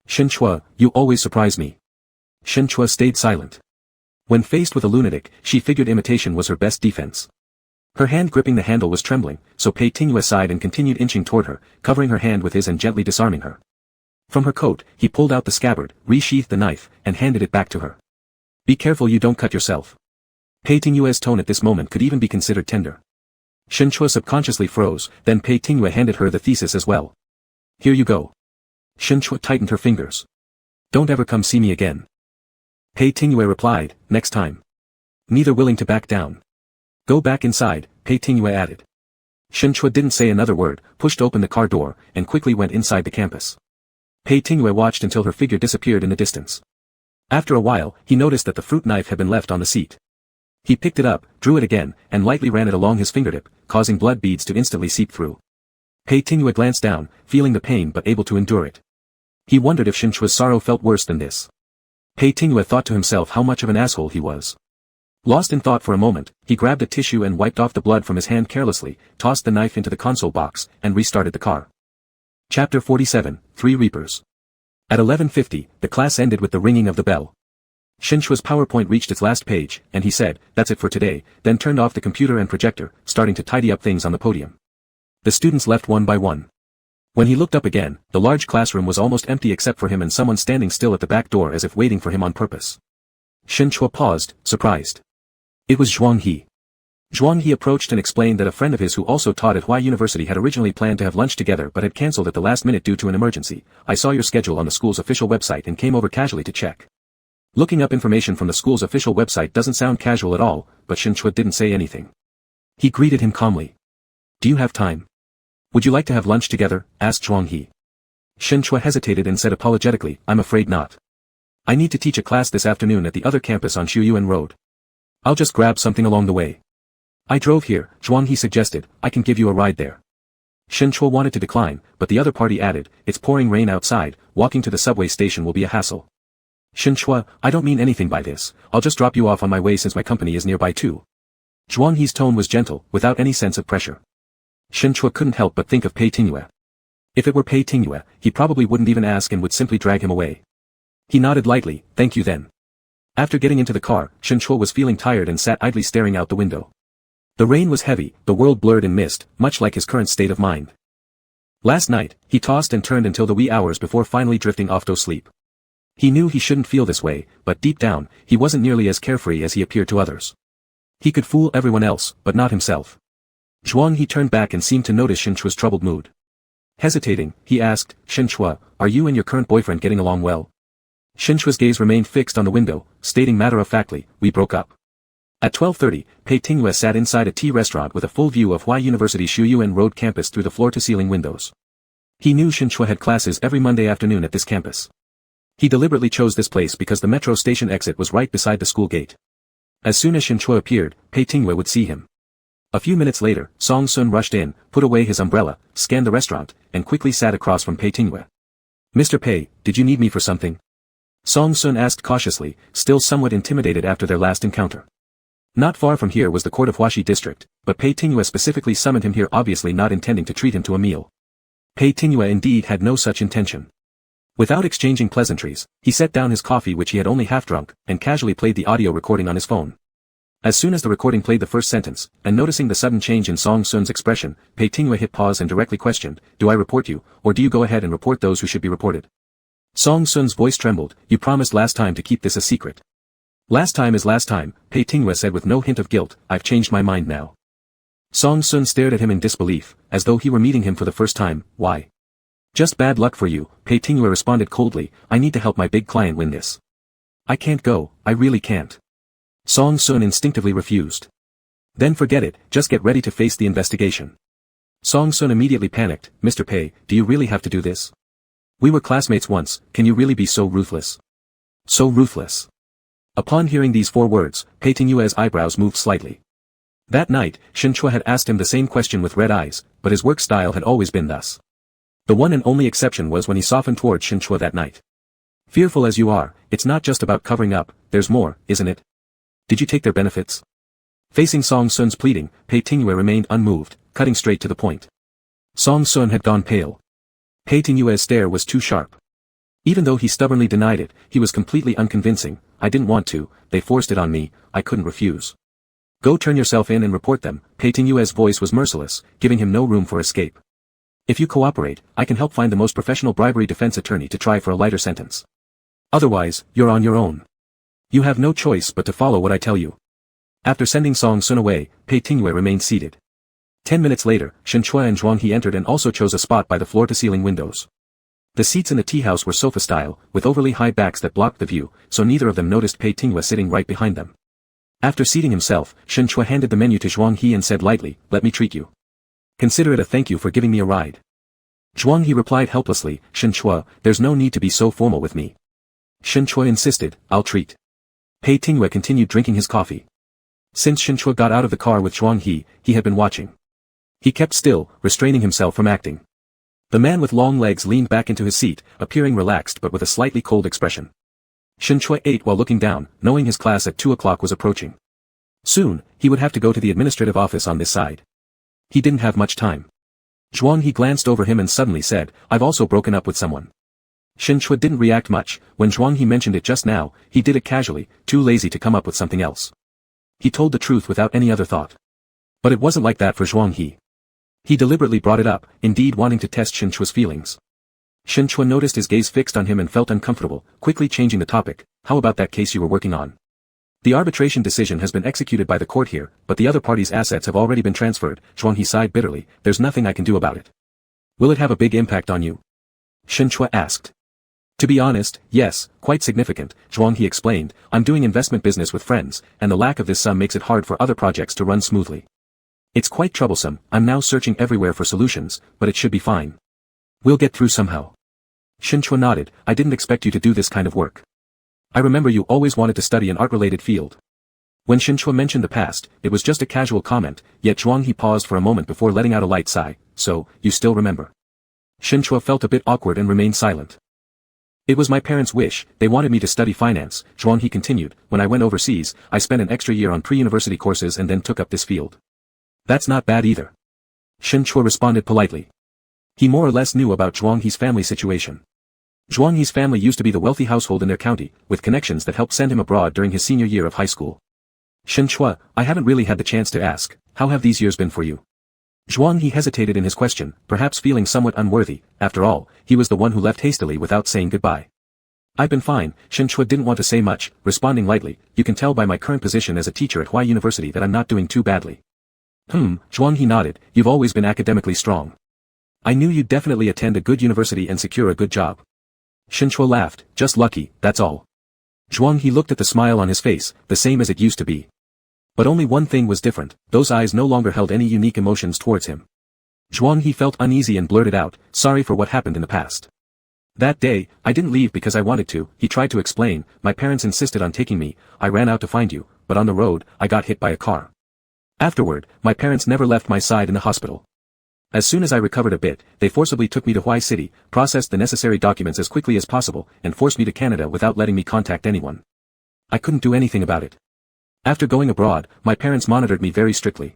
Shen Chua, you always surprise me. Shen Chua stayed silent. When faced with a lunatic, she figured imitation was her best defense. Her hand gripping the handle was trembling, so Pei Tingwei sighed and continued inching toward her, covering her hand with his and gently disarming her. From her coat, he pulled out the scabbard, resheathed the knife, and handed it back to her. Be careful you don't cut yourself. Pei Tingwei's tone at this moment could even be considered tender. Shen Chua subconsciously froze, then Pei Tingwei handed her the thesis as well. Here you go. Shen Chua tightened her fingers. Don't ever come see me again. Pei Tingwei replied, next time. Neither willing to back down. Go back inside, Pei Tingwei added. Shen Chua didn't say another word, pushed open the car door, and quickly went inside the campus. Pei Tingwei watched until her figure disappeared in the distance. After a while, he noticed that the fruit knife had been left on the seat. He picked it up, drew it again, and lightly ran it along his fingertip, causing blood beads to instantly seep through. Pei Tingwei glanced down, feeling the pain but able to endure it. He wondered if Shen Chua's sorrow felt worse than this. Pei Tingwei thought to himself how much of an asshole he was. Lost in thought for a moment, he grabbed a tissue and wiped off the blood from his hand carelessly, tossed the knife into the console box, and restarted the car. Chapter 47, 3 Reapers. At 11:50, the class ended with the ringing of the bell. Shen Chua's PowerPoint reached its last page, and he said, that's it for today, then turned off the computer and projector, starting to tidy up things on the podium. The students left one by one. When he looked up again, the large classroom was almost empty except for him and someone standing still at the back door as if waiting for him on purpose. Shin Chua paused, surprised. It was Zhuang He. Zhuang He approached and explained that a friend of his who also taught at Hua University had originally planned to have lunch together but had cancelled at the last minute due to an emergency. I saw your schedule on the school's official website and came over casually to check. Looking up information from the school's official website doesn't sound casual at all, but Shin Chua didn't say anything. He greeted him calmly. Do you have time? Would you like to have lunch together? Asked Zhuang He. Shin Chua hesitated and said apologetically, I'm afraid not. I need to teach a class this afternoon at the other campus on Shuyuan Road. I'll just grab something along the way. I drove here, Zhuang He suggested, I can give you a ride there. Shin Chua wanted to decline, but the other party added, it's pouring rain outside, walking to the subway station will be a hassle. Shin Chua, I don't mean anything by this, I'll just drop you off on my way since my company is nearby too. Zhuang He's tone was gentle, without any sense of pressure. Shin Chua couldn't help but think of Pei Tingyue. If it were Pei Tingyue, he probably wouldn't even ask and would simply drag him away. He nodded lightly, thank you then. After getting into the car, Shin Chua was feeling tired and sat idly staring out the window. The rain was heavy, the world blurred in mist, much like his current state of mind. Last night, he tossed and turned until the wee hours before finally drifting off to sleep. He knew he shouldn't feel this way, but deep down, he wasn't nearly as carefree as he appeared to others. He could fool everyone else, but not himself. Zhuang He turned back and seemed to notice Shin Chua's troubled mood. Hesitating, he asked, Shin Chua, are you and your current boyfriend getting along well? Shin Chua's gaze remained fixed on the window, stating matter-of-factly, we broke up. At 12:30, Pei Tingyue sat inside a tea restaurant with a full view of Hua University's Shuyuan Road campus through the floor-to-ceiling windows. He knew Shin Chua had classes every Monday afternoon at this campus. He deliberately chose this place because the metro station exit was right beside the school gate. As soon as Shin Chua appeared, Pei Tingyue would see him. A few minutes later, Song Sun rushed in, put away his umbrella, scanned the restaurant, and quickly sat across from Pei Tingyue. Mr. Pei, did you need me for something? Song Sun asked cautiously, still somewhat intimidated after their last encounter. Not far from here was the court of Huaxi district, but Pei Tingyue specifically summoned him here obviously not intending to treat him to a meal. Pei Tingyue indeed had no such intention. Without exchanging pleasantries, he set down his coffee which he had only half drunk, and casually played the audio recording on his phone. As soon as the recording played the first sentence, and noticing the sudden change in Song Sun's expression, Pei Tingyue hit pause and directly questioned, do I report you, or do you go ahead and report those who should be reported? Song Sun's voice trembled, you promised last time to keep this a secret. Last time is last time, Pei Tingyue said with no hint of guilt, I've changed my mind now. Song Sun stared at him in disbelief, as though he were meeting him for the first time, why? Just bad luck for you, Pei Tingyue responded coldly, I need to help my big client win this. I can't go, I really can't. Song Sun instinctively refused. Then forget it, just get ready to face the investigation. Song Sun immediately panicked, Mr. Pei, do you really have to do this? We were classmates once, can you really be so ruthless? So ruthless. Upon hearing these 4 words, Pei Tingyue's eyebrows moved slightly. That night, Shin Chua had asked him the same question with red eyes, but his work style had always been thus. The one and only exception was when he softened towards Shin Chua that night. Fearful as you are, it's not just about covering up, there's more, isn't it? Did you take their benefits? Facing Song Sun's pleading, Pei Tingyue remained unmoved, cutting straight to the point. Song Sun had gone pale. Pei Tingyue's stare was too sharp. Even though he stubbornly denied it, he was completely unconvincing, I didn't want to, they forced it on me, I couldn't refuse. Go turn yourself in and report them, Pei Tingyue's voice was merciless, giving him no room for escape. If you cooperate, I can help find the most professional bribery defense attorney to try for a lighter sentence. Otherwise, you're on your own. You have no choice but to follow what I tell you. After sending Song Sun away, Pei Tingyue remained seated. 10 minutes later, Shin Chua and Zhuang He entered and also chose a spot by the floor-to-ceiling windows. The seats in the tea house were sofa-style, with overly high backs that blocked the view, so neither of them noticed Pei Tingyue sitting right behind them. After seating himself, Shin Chua handed the menu to Zhuang He and said lightly, let me treat you. Consider it a thank you for giving me a ride. Zhuang He replied helplessly, Shin Chua, there's no need to be so formal with me. Shin Chua insisted, I'll treat. Pei Tingyue continued drinking his coffee. Since Shin Chua got out of the car with Zhuang he had been watching. He kept still, restraining himself from acting. The man with long legs leaned back into his seat, appearing relaxed but with a slightly cold expression. Shin Chua ate while looking down, knowing his class at 2 o'clock was approaching. Soon, he would have to go to the administrative office on this side. He didn't have much time. Zhuang He glanced over him and suddenly said, I've also broken up with someone. Shin Chua didn't react much, when Zhuang He mentioned it just now, he did it casually, too lazy to come up with something else. He told the truth without any other thought. But it wasn't like that for Zhuang He. He deliberately brought it up, indeed wanting to test Shin Chua's feelings. Shin Chua noticed his gaze fixed on him and felt uncomfortable, quickly changing the topic, how about that case you were working on? The arbitration decision has been executed by the court here, but the other party's assets have already been transferred. Zhuanghe sighed bitterly. There's nothing I can do about it. Will it have a big impact on you? Shenchua asked. To be honest, yes, quite significant, Zhuanghe explained. I'm doing investment business with friends, and the lack of this sum makes it hard for other projects to run smoothly. It's quite troublesome. I'm now searching everywhere for solutions, but it should be fine. We'll get through somehow. Shenchua nodded. I didn't expect you to do this kind of work. I remember you always wanted to study an art-related field. When Shenchua mentioned the past, it was just a casual comment, yet Zhuanghe paused for a moment before letting out a light sigh. So, you still remember? Shenchua felt a bit awkward and remained silent. It was my parents' wish. They wanted me to study finance, Zhuanghe continued. When I went overseas, I spent an extra year on pre-university courses and then took up this field. That's not bad either. Shenchua responded politely. He more or less knew about Zhuanghe's family situation. Zhuanghe's family used to be the wealthy household in their county, with connections that helped send him abroad during his senior year of high school. Shenchua, I haven't really had the chance to ask, how have these years been for you? Zhuanghe hesitated in his question, perhaps feeling somewhat unworthy. After all, he was the one who left hastily without saying goodbye. I've been fine. Shenchua didn't want to say much, responding lightly. You can tell by my current position as a teacher at Huai University that I'm not doing too badly. Zhuanghe nodded. You've always been academically strong. I knew you'd definitely attend a good university and secure a good job. Shenchua laughed. Just lucky, that's all. Zhuanghe looked at the smile on his face, the same as it used to be. But only one thing was different, those eyes no longer held any unique emotions towards him. Zhuanghe felt uneasy and blurted out, sorry for what happened in the past. That day, I didn't leave because I wanted to, he tried to explain. My parents insisted on taking me. I ran out to find you, but on the road, I got hit by a car. Afterward, my parents never left my side in the hospital. As soon as I recovered a bit, they forcibly took me to Huai City, processed the necessary documents as quickly as possible, and forced me to Canada without letting me contact anyone. I couldn't do anything about it. After going abroad, my parents monitored me very strictly.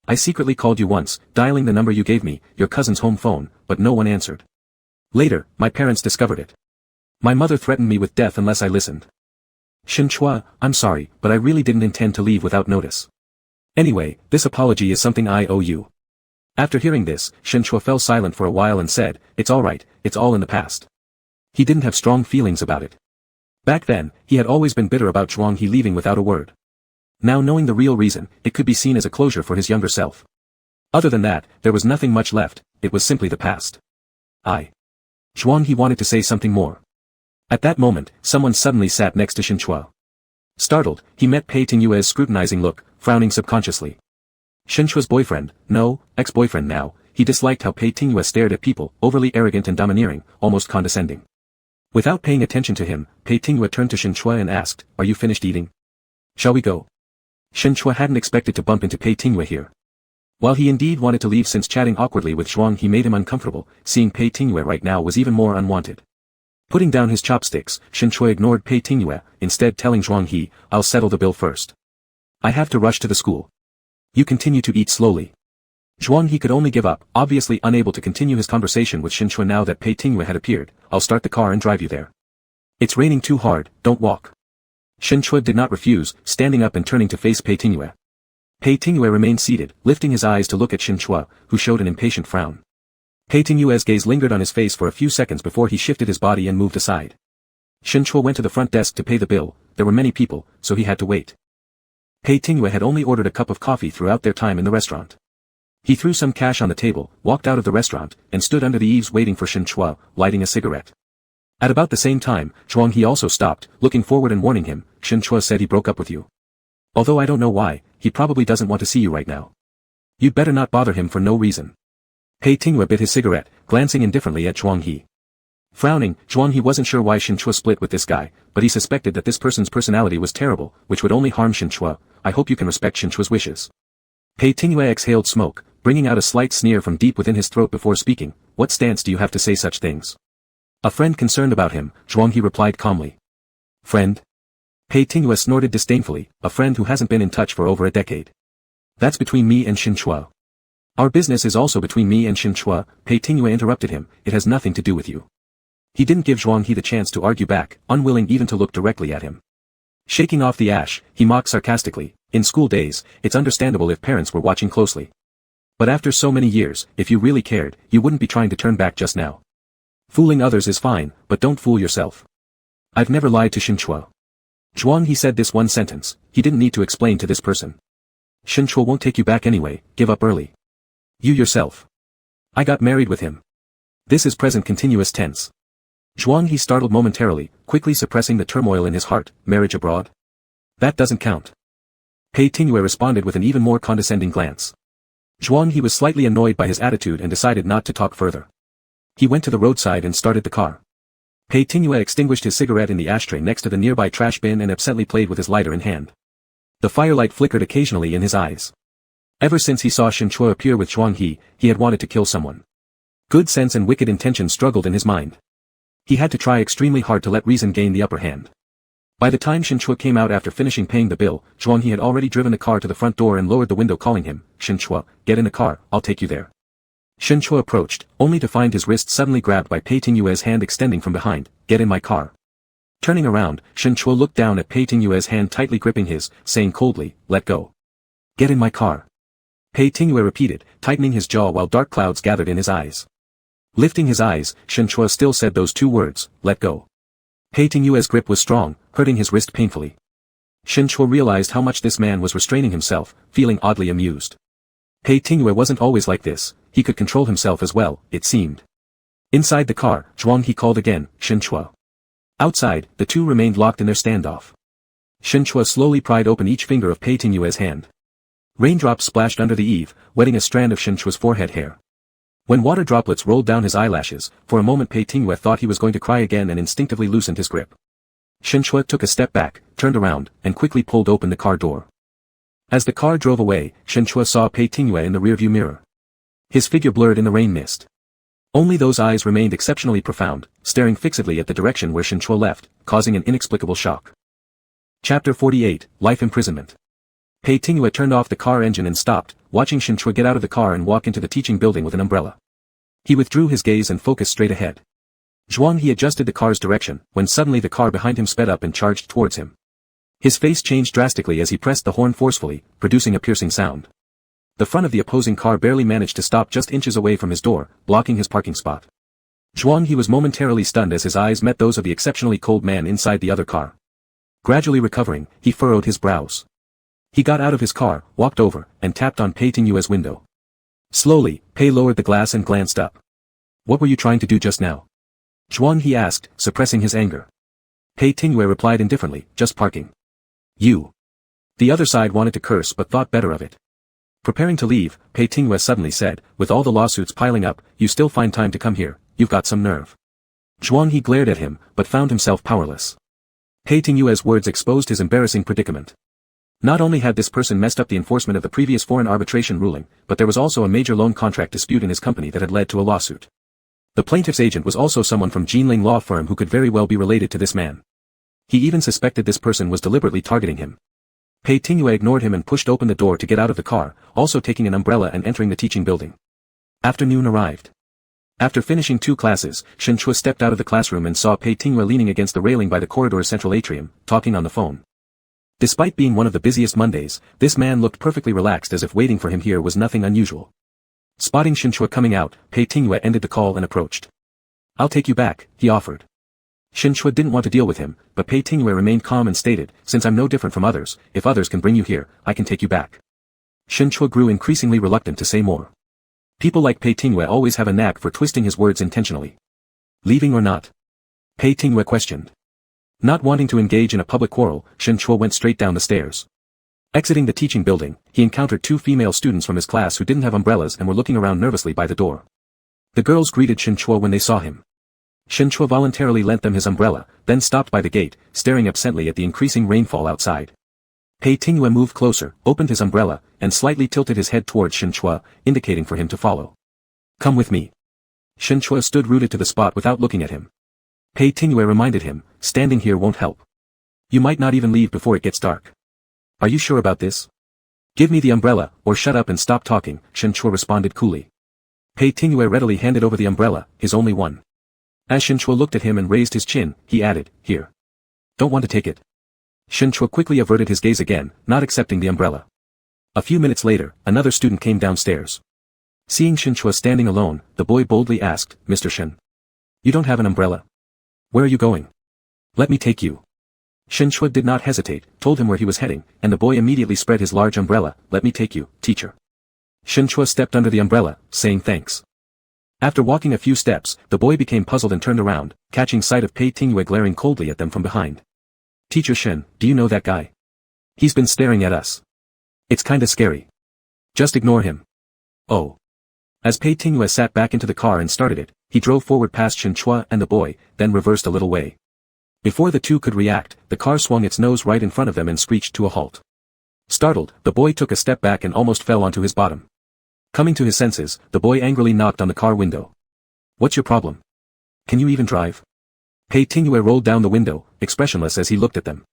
I secretly called you once, dialing the number you gave me, your cousin's home phone, but no one answered. Later, my parents discovered it. My mother threatened me with death unless I listened. Shenchua, I'm sorry, but I really didn't intend to leave without notice. Anyway, this apology is something I owe you. After hearing this, Shenchua fell silent for a while and said, it's alright, it's all in the past. He didn't have strong feelings about it. Back then, he had always been bitter about Zhuanghe leaving without a word. Now knowing the real reason, it could be seen as a closure for his younger self. Other than that, there was nothing much left, it was simply the past. Zhuanghe wanted to say something more. At that moment, someone suddenly sat next to Shenchua. Startled, he met Pei Tingyue's scrutinizing look, frowning subconsciously. Shenchua's boyfriend, no, ex-boyfriend now, he disliked how Pei Tingyue stared at people, overly arrogant and domineering, almost condescending. Without paying attention to him, Pei Tingyue turned to Shenchua and asked, are you finished eating? Shall we go? Shenchua hadn't expected to bump into Pei Tingyue here. While he indeed wanted to leave since chatting awkwardly with Zhuanghe made him uncomfortable, seeing Pei Tingyue right now was even more unwanted. Putting down his chopsticks, Shenchua ignored Pei Tingyue, instead telling Zhuanghe, I'll settle the bill first. I have to rush to the school. You continue to eat slowly. Zhuanghe could only give up, obviously unable to continue his conversation with Shenchua now that Pei Tingyue had appeared. I'll start the car and drive you there. It's raining too hard, don't walk. Shenchua did not refuse, standing up and turning to face Pei Tingyue. Pei Tingyue remained seated, lifting his eyes to look at Shenchua, who showed an impatient frown. Pei Tingyue's gaze lingered on his face for a few seconds before he shifted his body and moved aside. Shenchua went to the front desk to pay the bill. There were many people, so he had to wait. Pei Tingyue had only ordered a cup of coffee throughout their time in the restaurant. He threw some cash on the table, walked out of the restaurant, and stood under the eaves waiting for Shenchua, lighting a cigarette. At about the same time, Zhuanghe also stopped, looking forward and warning him. Shenchua said he broke up with you. Although I don't know why, he probably doesn't want to see you right now. You'd better not bother him for no reason. Pei Tingyue bit his cigarette, glancing indifferently at Zhuanghe. Frowning, Zhuanghe wasn't sure why Shenchua split with this guy, but he suspected that this person's personality was terrible, which would only harm Shenchua. I hope you can respect Shenchua's wishes. Pei Tingyue exhaled smoke, bringing out a slight sneer from deep within his throat before speaking. What stance do you have to say such things? A friend concerned about him, Zhuanghe replied calmly. Friend? Pei Tingyue snorted disdainfully, a friend who hasn't been in touch for over a decade. That's between me and Shenchua. Our business is also between me and Shenchua, Pei Tingyue interrupted him, it has nothing to do with you. He didn't give Zhuanghe the chance to argue back, unwilling even to look directly at him. Shaking off the ash, he mocked sarcastically, in school days, it's understandable if parents were watching closely. But after so many years, if you really cared, you wouldn't be trying to turn back just now. Fooling others is fine, but don't fool yourself. I've never lied to Shenchua. Zhuang He said this one sentence, he didn't need to explain to this person. Shen Chua won't take you back anyway, give up early. You yourself. I got married with him. This is present continuous tense. Zhuang He startled momentarily, quickly suppressing the turmoil in his heart, marriage abroad? That doesn't count. Pei Tingyue responded with an even more condescending glance. Zhuang He was slightly annoyed by his attitude and decided not to talk further. He went to the roadside and started the car. Pei Tingyue extinguished his cigarette in the ashtray next to the nearby trash bin and absently played with his lighter in hand. The firelight flickered occasionally in his eyes. Ever since he saw Shen Chua appear with Zhuang he had wanted to kill someone. Good sense and wicked intention struggled in his mind. He had to try extremely hard to let reason gain the upper hand. By the time Shen Chua came out after finishing paying the bill, Zhuang He had already driven the car to the front door and lowered the window calling him, Shen Chua, get in the car, I'll take you there. Shen Chua approached, only to find his wrist suddenly grabbed by Pei Tingyue's hand extending from behind, get in my car. Turning around, Shen Chua looked down at Pei Tingyue's hand tightly gripping his, saying coldly, let go. Get in my car. Pei Tingyue repeated, tightening his jaw while dark clouds gathered in his eyes. Lifting his eyes, Shen Chua still said those two words, let go. Pei Tingyue's grip was strong, hurting his wrist painfully. Shen Chua realized how much this man was restraining himself, feeling oddly amused. Pei Tingyue wasn't always like this, he could control himself as well, it seemed. Inside the car, Zhuang He called again, Shen Chua. Outside, the two remained locked in their standoff. Shen Chua slowly pried open each finger of Pei Tingyue's hand. Raindrops splashed under the eave, wetting a strand of Shen Chua's forehead hair. When water droplets rolled down his eyelashes, for a moment Pei Tingyue thought he was going to cry again and instinctively loosened his grip. Shen Chua took a step back, turned around, and quickly pulled open the car door. As the car drove away, Shen Chua saw Pei Tingyue in the rearview mirror. His figure blurred in the rain mist. Only those eyes remained exceptionally profound, staring fixedly at the direction where Shen Chua left, causing an inexplicable shock. Chapter 48, Life Imprisonment. Pei Tingyue turned off the car engine and stopped, watching Shen Chua get out of the car and walk into the teaching building with an umbrella. He withdrew his gaze and focused straight ahead. Zhuang He adjusted the car's direction, when suddenly the car behind him sped up and charged towards him. His face changed drastically as he pressed the horn forcefully, producing a piercing sound. The front of the opposing car barely managed to stop just inches away from his door, blocking his parking spot. Zhuang He was momentarily stunned as his eyes met those of the exceptionally cold man inside the other car. Gradually recovering, he furrowed his brows. He got out of his car, walked over, and tapped on Pei Tingyue's window. Slowly, Pei lowered the glass and glanced up. What were you trying to do just now? Zhuang He asked, suppressing his anger. Pei Tingyue replied indifferently, just parking. You. The other side wanted to curse but thought better of it. Preparing to leave, Pei Tingyue suddenly said, with all the lawsuits piling up, you still find time to come here, you've got some nerve. Zhuang He glared at him, but found himself powerless. Pei Tingyue's words exposed his embarrassing predicament. Not only had this person messed up the enforcement of the previous foreign arbitration ruling, but there was also a major loan contract dispute in his company that had led to a lawsuit. The plaintiff's agent was also someone from Jinling law firm who could very well be related to this man. He even suspected this person was deliberately targeting him. Pei Tingyue ignored him and pushed open the door to get out of the car, also taking an umbrella and entering the teaching building. Afternoon arrived. After finishing 2 classes, Shen Chua stepped out of the classroom and saw Pei Tingyue leaning against the railing by the corridor's central atrium, talking on the phone. Despite being one of the busiest Mondays, this man looked perfectly relaxed as if waiting for him here was nothing unusual. Spotting Shen Chua coming out, Pei Tingyue ended the call and approached. I'll take you back, he offered. Shen Chua didn't want to deal with him, but Pei Tingyue remained calm and stated, since I'm no different from others, if others can bring you here, I can take you back. Shen Chua grew increasingly reluctant to say more. People like Pei Tingyue always have a knack for twisting his words intentionally. Leaving or not? Pei Tingyue questioned. Not wanting to engage in a public quarrel, Shen Chua went straight down the stairs. Exiting the teaching building, he encountered 2 female students from his class who didn't have umbrellas and were looking around nervously by the door. The girls greeted Shen Chua when they saw him. Shen Chua voluntarily lent them his umbrella, then stopped by the gate, staring absently at the increasing rainfall outside. Pei Tingyue moved closer, opened his umbrella, and slightly tilted his head towards Shen Chua, indicating for him to follow. Come with me. Shen Chua stood rooted to the spot without looking at him. Pei Tingyue reminded him, standing here won't help. You might not even leave before it gets dark. Are you sure about this? Give me the umbrella, or shut up and stop talking, Shen Chua responded coolly. Pei Tingyue readily handed over the umbrella, his only one. As Shen Chua looked at him and raised his chin, he added, here. Don't want to take it. Shen Chua quickly averted his gaze again, not accepting the umbrella. A few minutes later, another student came downstairs. Seeing Shen Chua standing alone, the boy boldly asked, Mr. Shen. You don't have an umbrella? Where are you going? Let me take you. Shin Chua did not hesitate, told him where he was heading, and the boy immediately spread his large umbrella. Let me take you, teacher. Shin Chua stepped under the umbrella, saying thanks. After walking a few steps, the boy became puzzled and turned around, catching sight of Pei Tingyue glaring coldly at them from behind. Teacher Shin, do you know that guy? He's been staring at us. It's kinda scary. Just ignore him. Oh. As Pei Tingyue sat back into the car and started it, he drove forward past Shin Chua and the boy, then reversed a little way. Before the two could react, the car swung its nose right in front of them and screeched to a halt. Startled, the boy took a step back and almost fell onto his bottom. Coming to his senses, the boy angrily knocked on the car window. What's your problem? Can you even drive? Pei Tingyue rolled down the window, expressionless as he looked at them.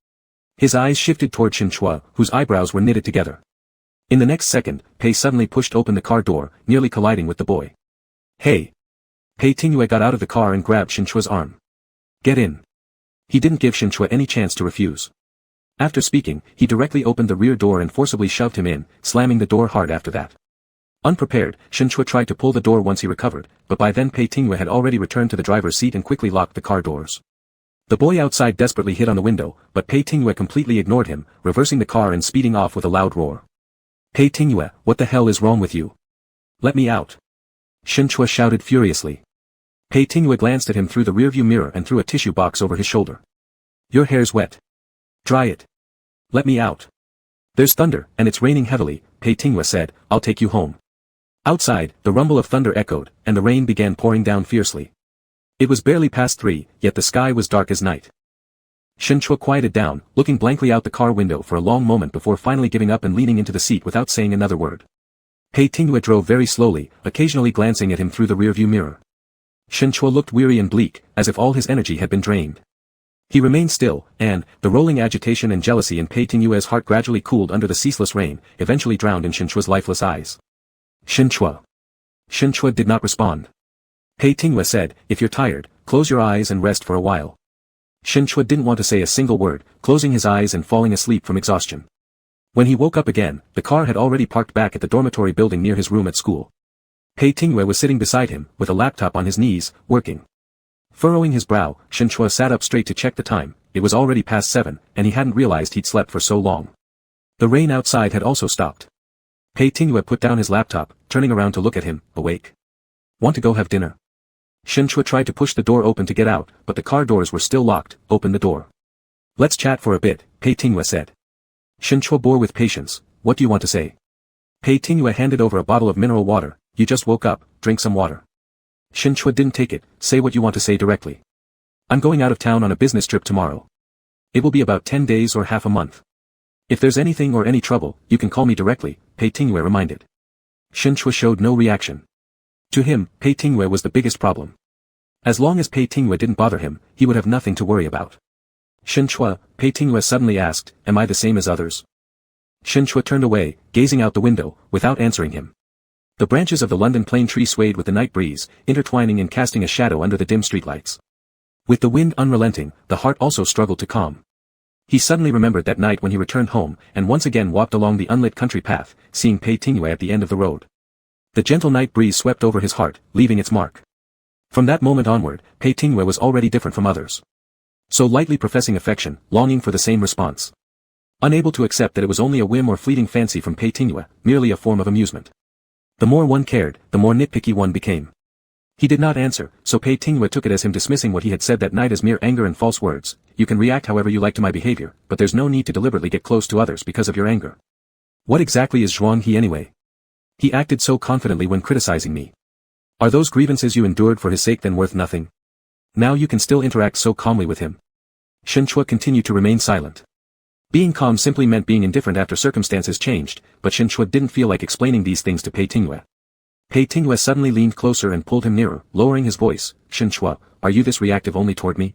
His eyes shifted toward Shin Chua, whose eyebrows were knitted together. In the next second, Pei suddenly pushed open the car door, nearly colliding with the boy. Hey! Pei Tingyue got out of the car and grabbed Shin Chua's arm. Get in. He didn't give Shin Chua any chance to refuse. After speaking, he directly opened the rear door and forcibly shoved him in, slamming the door hard after that. Unprepared, Shin Chua tried to pull the door once he recovered, but by then Pei Tingyue had already returned to the driver's seat and quickly locked the car doors. The boy outside desperately hit on the window, but Pei Tingyue completely ignored him, reversing the car and speeding off with a loud roar. Pei Tingyue, what the hell is wrong with you? Let me out. Shin Chua shouted furiously. Pei Tingyue glanced at him through the rearview mirror and threw a tissue box over his shoulder. Your hair's wet. Dry it. Let me out. There's thunder, and it's raining heavily, Pei Tingyue said, I'll take you home. Outside, the rumble of thunder echoed, and the rain began pouring down fiercely. It was barely past 3, yet the sky was dark as night. Shin Chua quieted down, looking blankly out the car window for a long moment before finally giving up and leaning into the seat without saying another word. Pei Tingyue drove very slowly, occasionally glancing at him through the rearview mirror. Shin Chua looked weary and bleak, as if all his energy had been drained. He remained still, and, the rolling agitation and jealousy in Pei Tingyue's heart gradually cooled under the ceaseless rain, eventually drowned in Shin Chua's lifeless eyes. Shin Chua. Shin Chua did not respond. Pei Tingyue said, if you're tired, close your eyes and rest for a while. Shin Chua didn't want to say a single word, closing his eyes and falling asleep from exhaustion. When he woke up again, the car had already parked back at the dormitory building near his room at school. Pei Tingyue was sitting beside him, with a laptop on his knees, working. Furrowing his brow, Shin Chua sat up straight to check the time. It was already past 7, and he hadn't realized he'd slept for so long. The rain outside had also stopped. Pei Tingyue put down his laptop, turning around to look at him, awake. Want to go have dinner? Shin Chua tried to push the door open to get out, but the car doors were still locked. Open the door. Let's chat for a bit, Pei Tingyue said. Shin Chua bore with patience. What do you want to say? Pei Tingyue handed over a bottle of mineral water. You just woke up, drink some water. Shin Chua didn't take it. Say what you want to say directly. I'm going out of town on a business trip tomorrow. It will be about 10 days or half a month. If there's anything or any trouble, you can call me directly, Pei Tingyue reminded. Shin Chua showed no reaction. To him, Pei Tingyue was the biggest problem. As long as Pei Tingyue didn't bother him, he would have nothing to worry about. Shin Chua, Pei Tingyue suddenly asked, am I the same as others? Shin Chua turned away, gazing out the window, without answering him. The branches of the London plane tree swayed with the night breeze, intertwining and casting a shadow under the dim streetlights. With the wind unrelenting, the heart also struggled to calm. He suddenly remembered that night when he returned home, and once again walked along the unlit country path, seeing Pei Tingyue at the end of the road. The gentle night breeze swept over his heart, leaving its mark. From that moment onward, Pei Tingyue was already different from others. So lightly professing affection, longing for the same response. Unable to accept that it was only a whim or fleeting fancy from Pei Tingyue, merely a form of amusement. The more one cared, the more nitpicky one became. He did not answer, so Pei Tingyue took it as him dismissing what he had said that night as mere anger and false words. You can react however you like to my behavior, but there's no need to deliberately get close to others because of your anger. What exactly is Zhuang He anyway? He acted so confidently when criticizing me. Are those grievances you endured for his sake then worth nothing? Now you can still interact so calmly with him. Shin Chua continued to remain silent. Being calm simply meant being indifferent after circumstances changed, but Shin Chua didn't feel like explaining these things to Pei Tingyue. Pei Tingyue suddenly leaned closer and pulled him nearer, lowering his voice. Shin Chua, are you this reactive only toward me?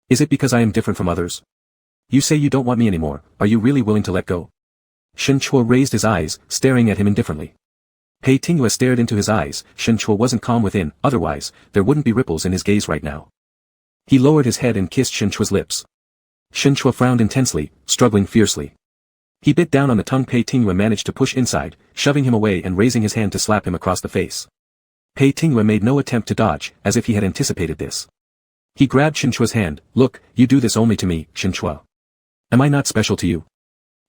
Is it because I am different from others? You say you don't want me anymore, are you really willing to let go? Shin Chua raised his eyes, staring at him indifferently. Pei Tingyue stared into his eyes. Shin Chua wasn't calm within, otherwise, there wouldn't be ripples in his gaze right now. He lowered his head and kissed Shin Chua's lips. Shin Chua frowned intensely, struggling fiercely. He bit down on the tongue Pei Tingyue managed to push inside, shoving him away and raising his hand to slap him across the face. Pei Tingyue made no attempt to dodge, as if he had anticipated this. He grabbed Shin Chua's hand. Look, you do this only to me, Shin Chua. Am I not special to you?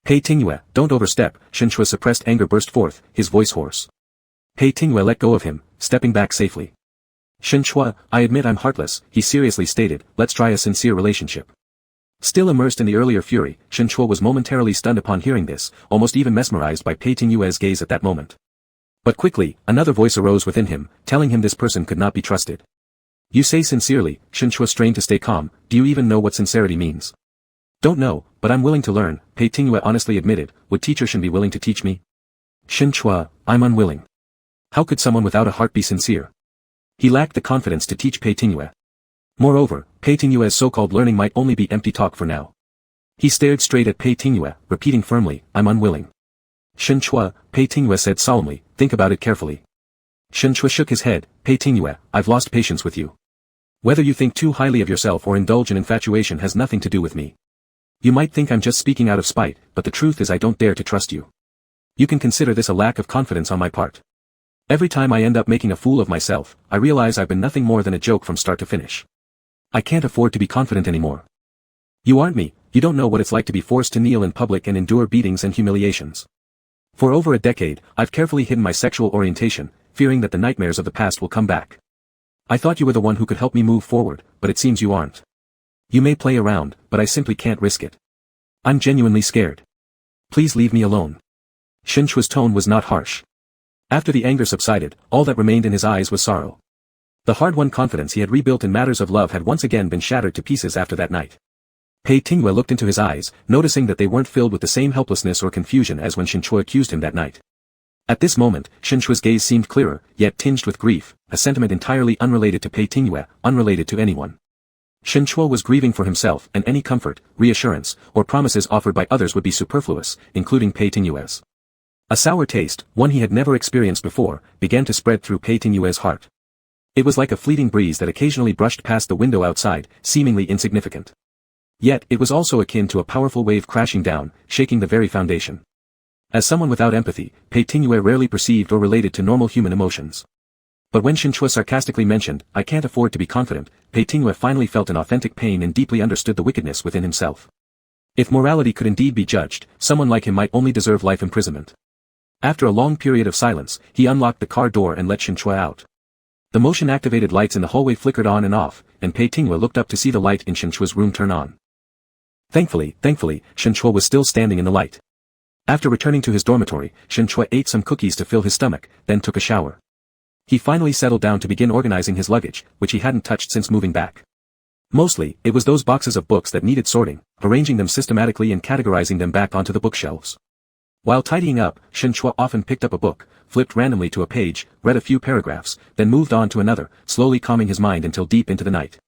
Pei Tingyue, don't overstep, Shinchua's suppressed anger burst forth, his voice hoarse. Pei Tingyue let go of him, stepping back safely. Shinchua, I admit I'm heartless, he seriously stated, let's try a sincere relationship. Still immersed in the earlier fury, Shinchua was momentarily stunned upon hearing this, almost even mesmerized by Pei Tingyue's gaze at that moment. But quickly, another voice arose within him, telling him this person could not be trusted. You say sincerely, Shinchua strained to stay calm, do you even know what sincerity means? Don't know, but I'm willing to learn, Pei Tingyue honestly admitted, would teacher Shin be willing to teach me? Shinchua, I'm unwilling. How could someone without a heart be sincere? He lacked the confidence to teach Pei Tingyue. Moreover, Pei Tingyue's so-called learning might only be empty talk for now. He stared straight at Pei Tingyue, repeating firmly, I'm unwilling. Shinchua, Pei Tingyue said solemnly, think about it carefully. Shinchua shook his head, Pei Tingyue, I've lost patience with you. Whether you think too highly of yourself or indulge in infatuation has nothing to do with me. You might think I'm just speaking out of spite, but the truth is I don't dare to trust you. You can consider this a lack of confidence on my part. Every time I end up making a fool of myself, I realize I've been nothing more than a joke from start to finish. I can't afford to be confident anymore. You aren't me, you don't know what it's like to be forced to kneel in public and endure beatings and humiliations. For over a decade, I've carefully hidden my sexual orientation, fearing that the nightmares of the past will come back. I thought you were the one who could help me move forward, but it seems you aren't. You may play around, but I simply can't risk it. I'm genuinely scared. Please leave me alone. Shinchua's tone was not harsh. After the anger subsided, all that remained in his eyes was sorrow. The hard-won confidence he had rebuilt in matters of love had once again been shattered to pieces after that night. Pei Tingyue looked into his eyes, noticing that they weren't filled with the same helplessness or confusion as when Shinchua accused him that night. At this moment, Shinchua's gaze seemed clearer, yet tinged with grief, a sentiment entirely unrelated to Pei Tingyue, unrelated to anyone. Shinchua was grieving for himself, and any comfort, reassurance, or promises offered by others would be superfluous, including Pei Tingyue's. A sour taste, one he had never experienced before, began to spread through Pei Tingyue's heart. It was like a fleeting breeze that occasionally brushed past the window outside, seemingly insignificant. Yet it was also akin to a powerful wave crashing down, shaking the very foundation. As someone without empathy, Pei Tingyue rarely perceived or related to normal human emotions. But when Shinchua sarcastically mentioned, I can't afford to be confident, Pei Tingyue finally felt an authentic pain and deeply understood the wickedness within himself. If morality could indeed be judged, someone like him might only deserve life imprisonment. After a long period of silence, he unlocked the car door and let Shinchua out. The motion-activated lights in the hallway flickered on and off, and Pei Tingyue looked up to see the light in Shinchua's room turn on. Thankfully, Shinchua was still standing in the light. After returning to his dormitory, Shinchua ate some cookies to fill his stomach, then took a shower. He finally settled down to begin organizing his luggage, which he hadn't touched since moving back. Mostly, it was those boxes of books that needed sorting, arranging them systematically and categorizing them back onto the bookshelves. While tidying up, Shinchua often picked up a book, flipped randomly to a page, read a few paragraphs, then moved on to another, slowly calming his mind until deep into the night.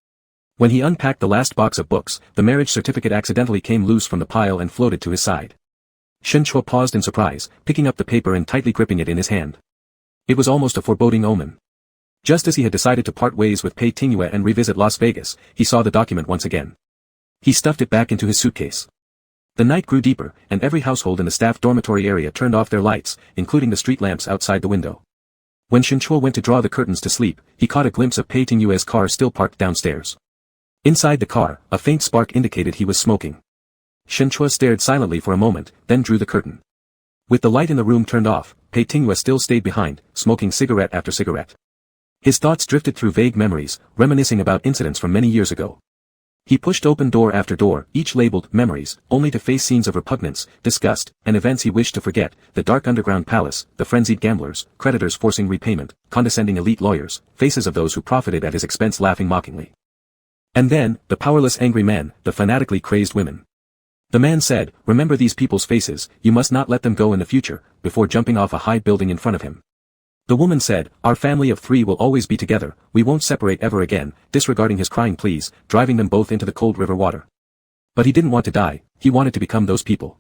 When he unpacked the last box of books, the marriage certificate accidentally came loose from the pile and floated to his side. Shinchua paused in surprise, picking up the paper and tightly gripping it in his hand. It was almost a foreboding omen. Just as he had decided to part ways with Pei Tingyue and revisit Las Vegas, he saw the document once again. He stuffed it back into his suitcase. The night grew deeper, and every household in the staff dormitory area turned off their lights, including the street lamps outside the window. When Shinchua went to draw the curtains to sleep, he caught a glimpse of Pei Tingyue's car still parked downstairs. Inside the car, a faint spark indicated he was smoking. Shinchua stared silently for a moment, then drew the curtain. With the light in the room turned off, Pei Tingyue still stayed behind, smoking cigarette after cigarette. His thoughts drifted through vague memories, reminiscing about incidents from many years ago. He pushed open door after door, each labeled memories, only to face scenes of repugnance, disgust, and events he wished to forget, the dark underground palace, the frenzied gamblers, creditors forcing repayment, condescending elite lawyers, faces of those who profited at his expense laughing mockingly. And then, the powerless angry men, the fanatically crazed women. The man said, remember these people's faces, you must not let them go in the future, before jumping off a high building in front of him. The woman said, our family of 3 will always be together, we won't separate ever again, disregarding his crying pleas, driving them both into the cold river water. But he didn't want to die, he wanted to become those people.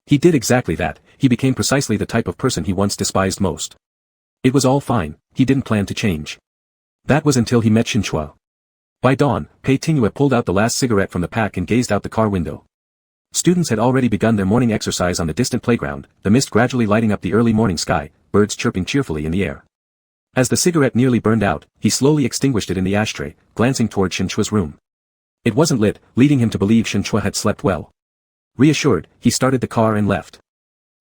He did exactly that, he became precisely the type of person he once despised most. It was all fine, he didn't plan to change. That was until he met Shinchua. By dawn, Pei Tingyue pulled out the last cigarette from the pack and gazed out the car window. Students had already begun their morning exercise on the distant playground, the mist gradually lighting up the early morning sky, birds chirping cheerfully in the air. As the cigarette nearly burned out, he slowly extinguished it in the ashtray, glancing toward Shinchua's room. It wasn't lit, leading him to believe Shinchua had slept well. Reassured, he started the car and left.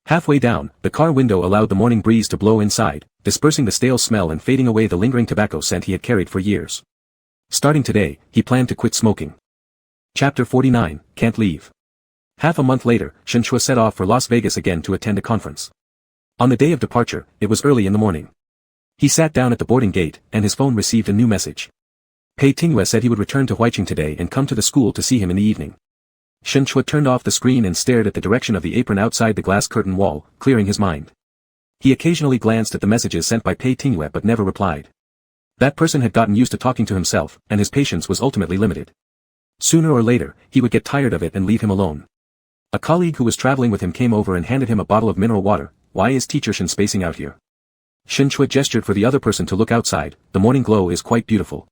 Halfway down, the car window allowed the morning breeze to blow inside, dispersing the stale smell and fading away the lingering tobacco scent he had carried for years. Starting today, he planned to quit smoking. Chapter 49, Can't Leave. Half a month later, Shenchua set off for Las Vegas again to attend a conference. On the day of departure, it was early in the morning. He sat down at the boarding gate, and his phone received a new message. Pei Tingyue said he would return to Huicheng today and come to the school to see him in the evening. Shenchua turned off the screen and stared at the direction of the apron outside the glass curtain wall, clearing his mind. He occasionally glanced at the messages sent by Pei Tingyue but never replied. That person had gotten used to talking to himself, and his patience was ultimately limited. Sooner or later, he would get tired of it and leave him alone. A colleague who was traveling with him came over and handed him a bottle of mineral water. Why is Teacher Shen spacing out here? Shenchua gestured for the other person to look outside. The morning glow is quite beautiful.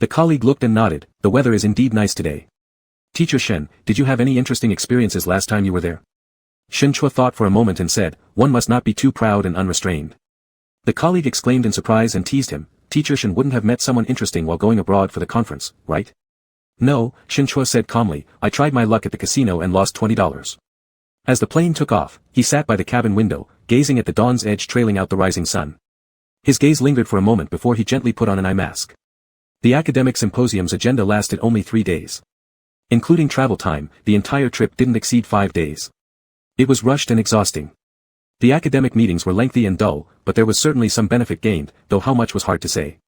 The colleague looked and nodded. The weather is indeed nice today. Teacher Shen, did you have any interesting experiences last time you were there? Shenchua thought for a moment and said, one must not be too proud and unrestrained. The colleague exclaimed in surprise and teased him. Teacher Shen wouldn't have met someone interesting while going abroad for the conference, right? No, Shenchua said calmly, I tried my luck at the casino and lost $20. As the plane took off, he sat by the cabin window, gazing at the dawn's edge trailing out the rising sun. His gaze lingered for a moment before he gently put on an eye mask. The academic symposium's agenda lasted only 3 days. Including travel time, the entire trip didn't exceed 5 days. It was rushed and exhausting. The academic meetings were lengthy and dull, but there was certainly some benefit gained, though how much was hard to say.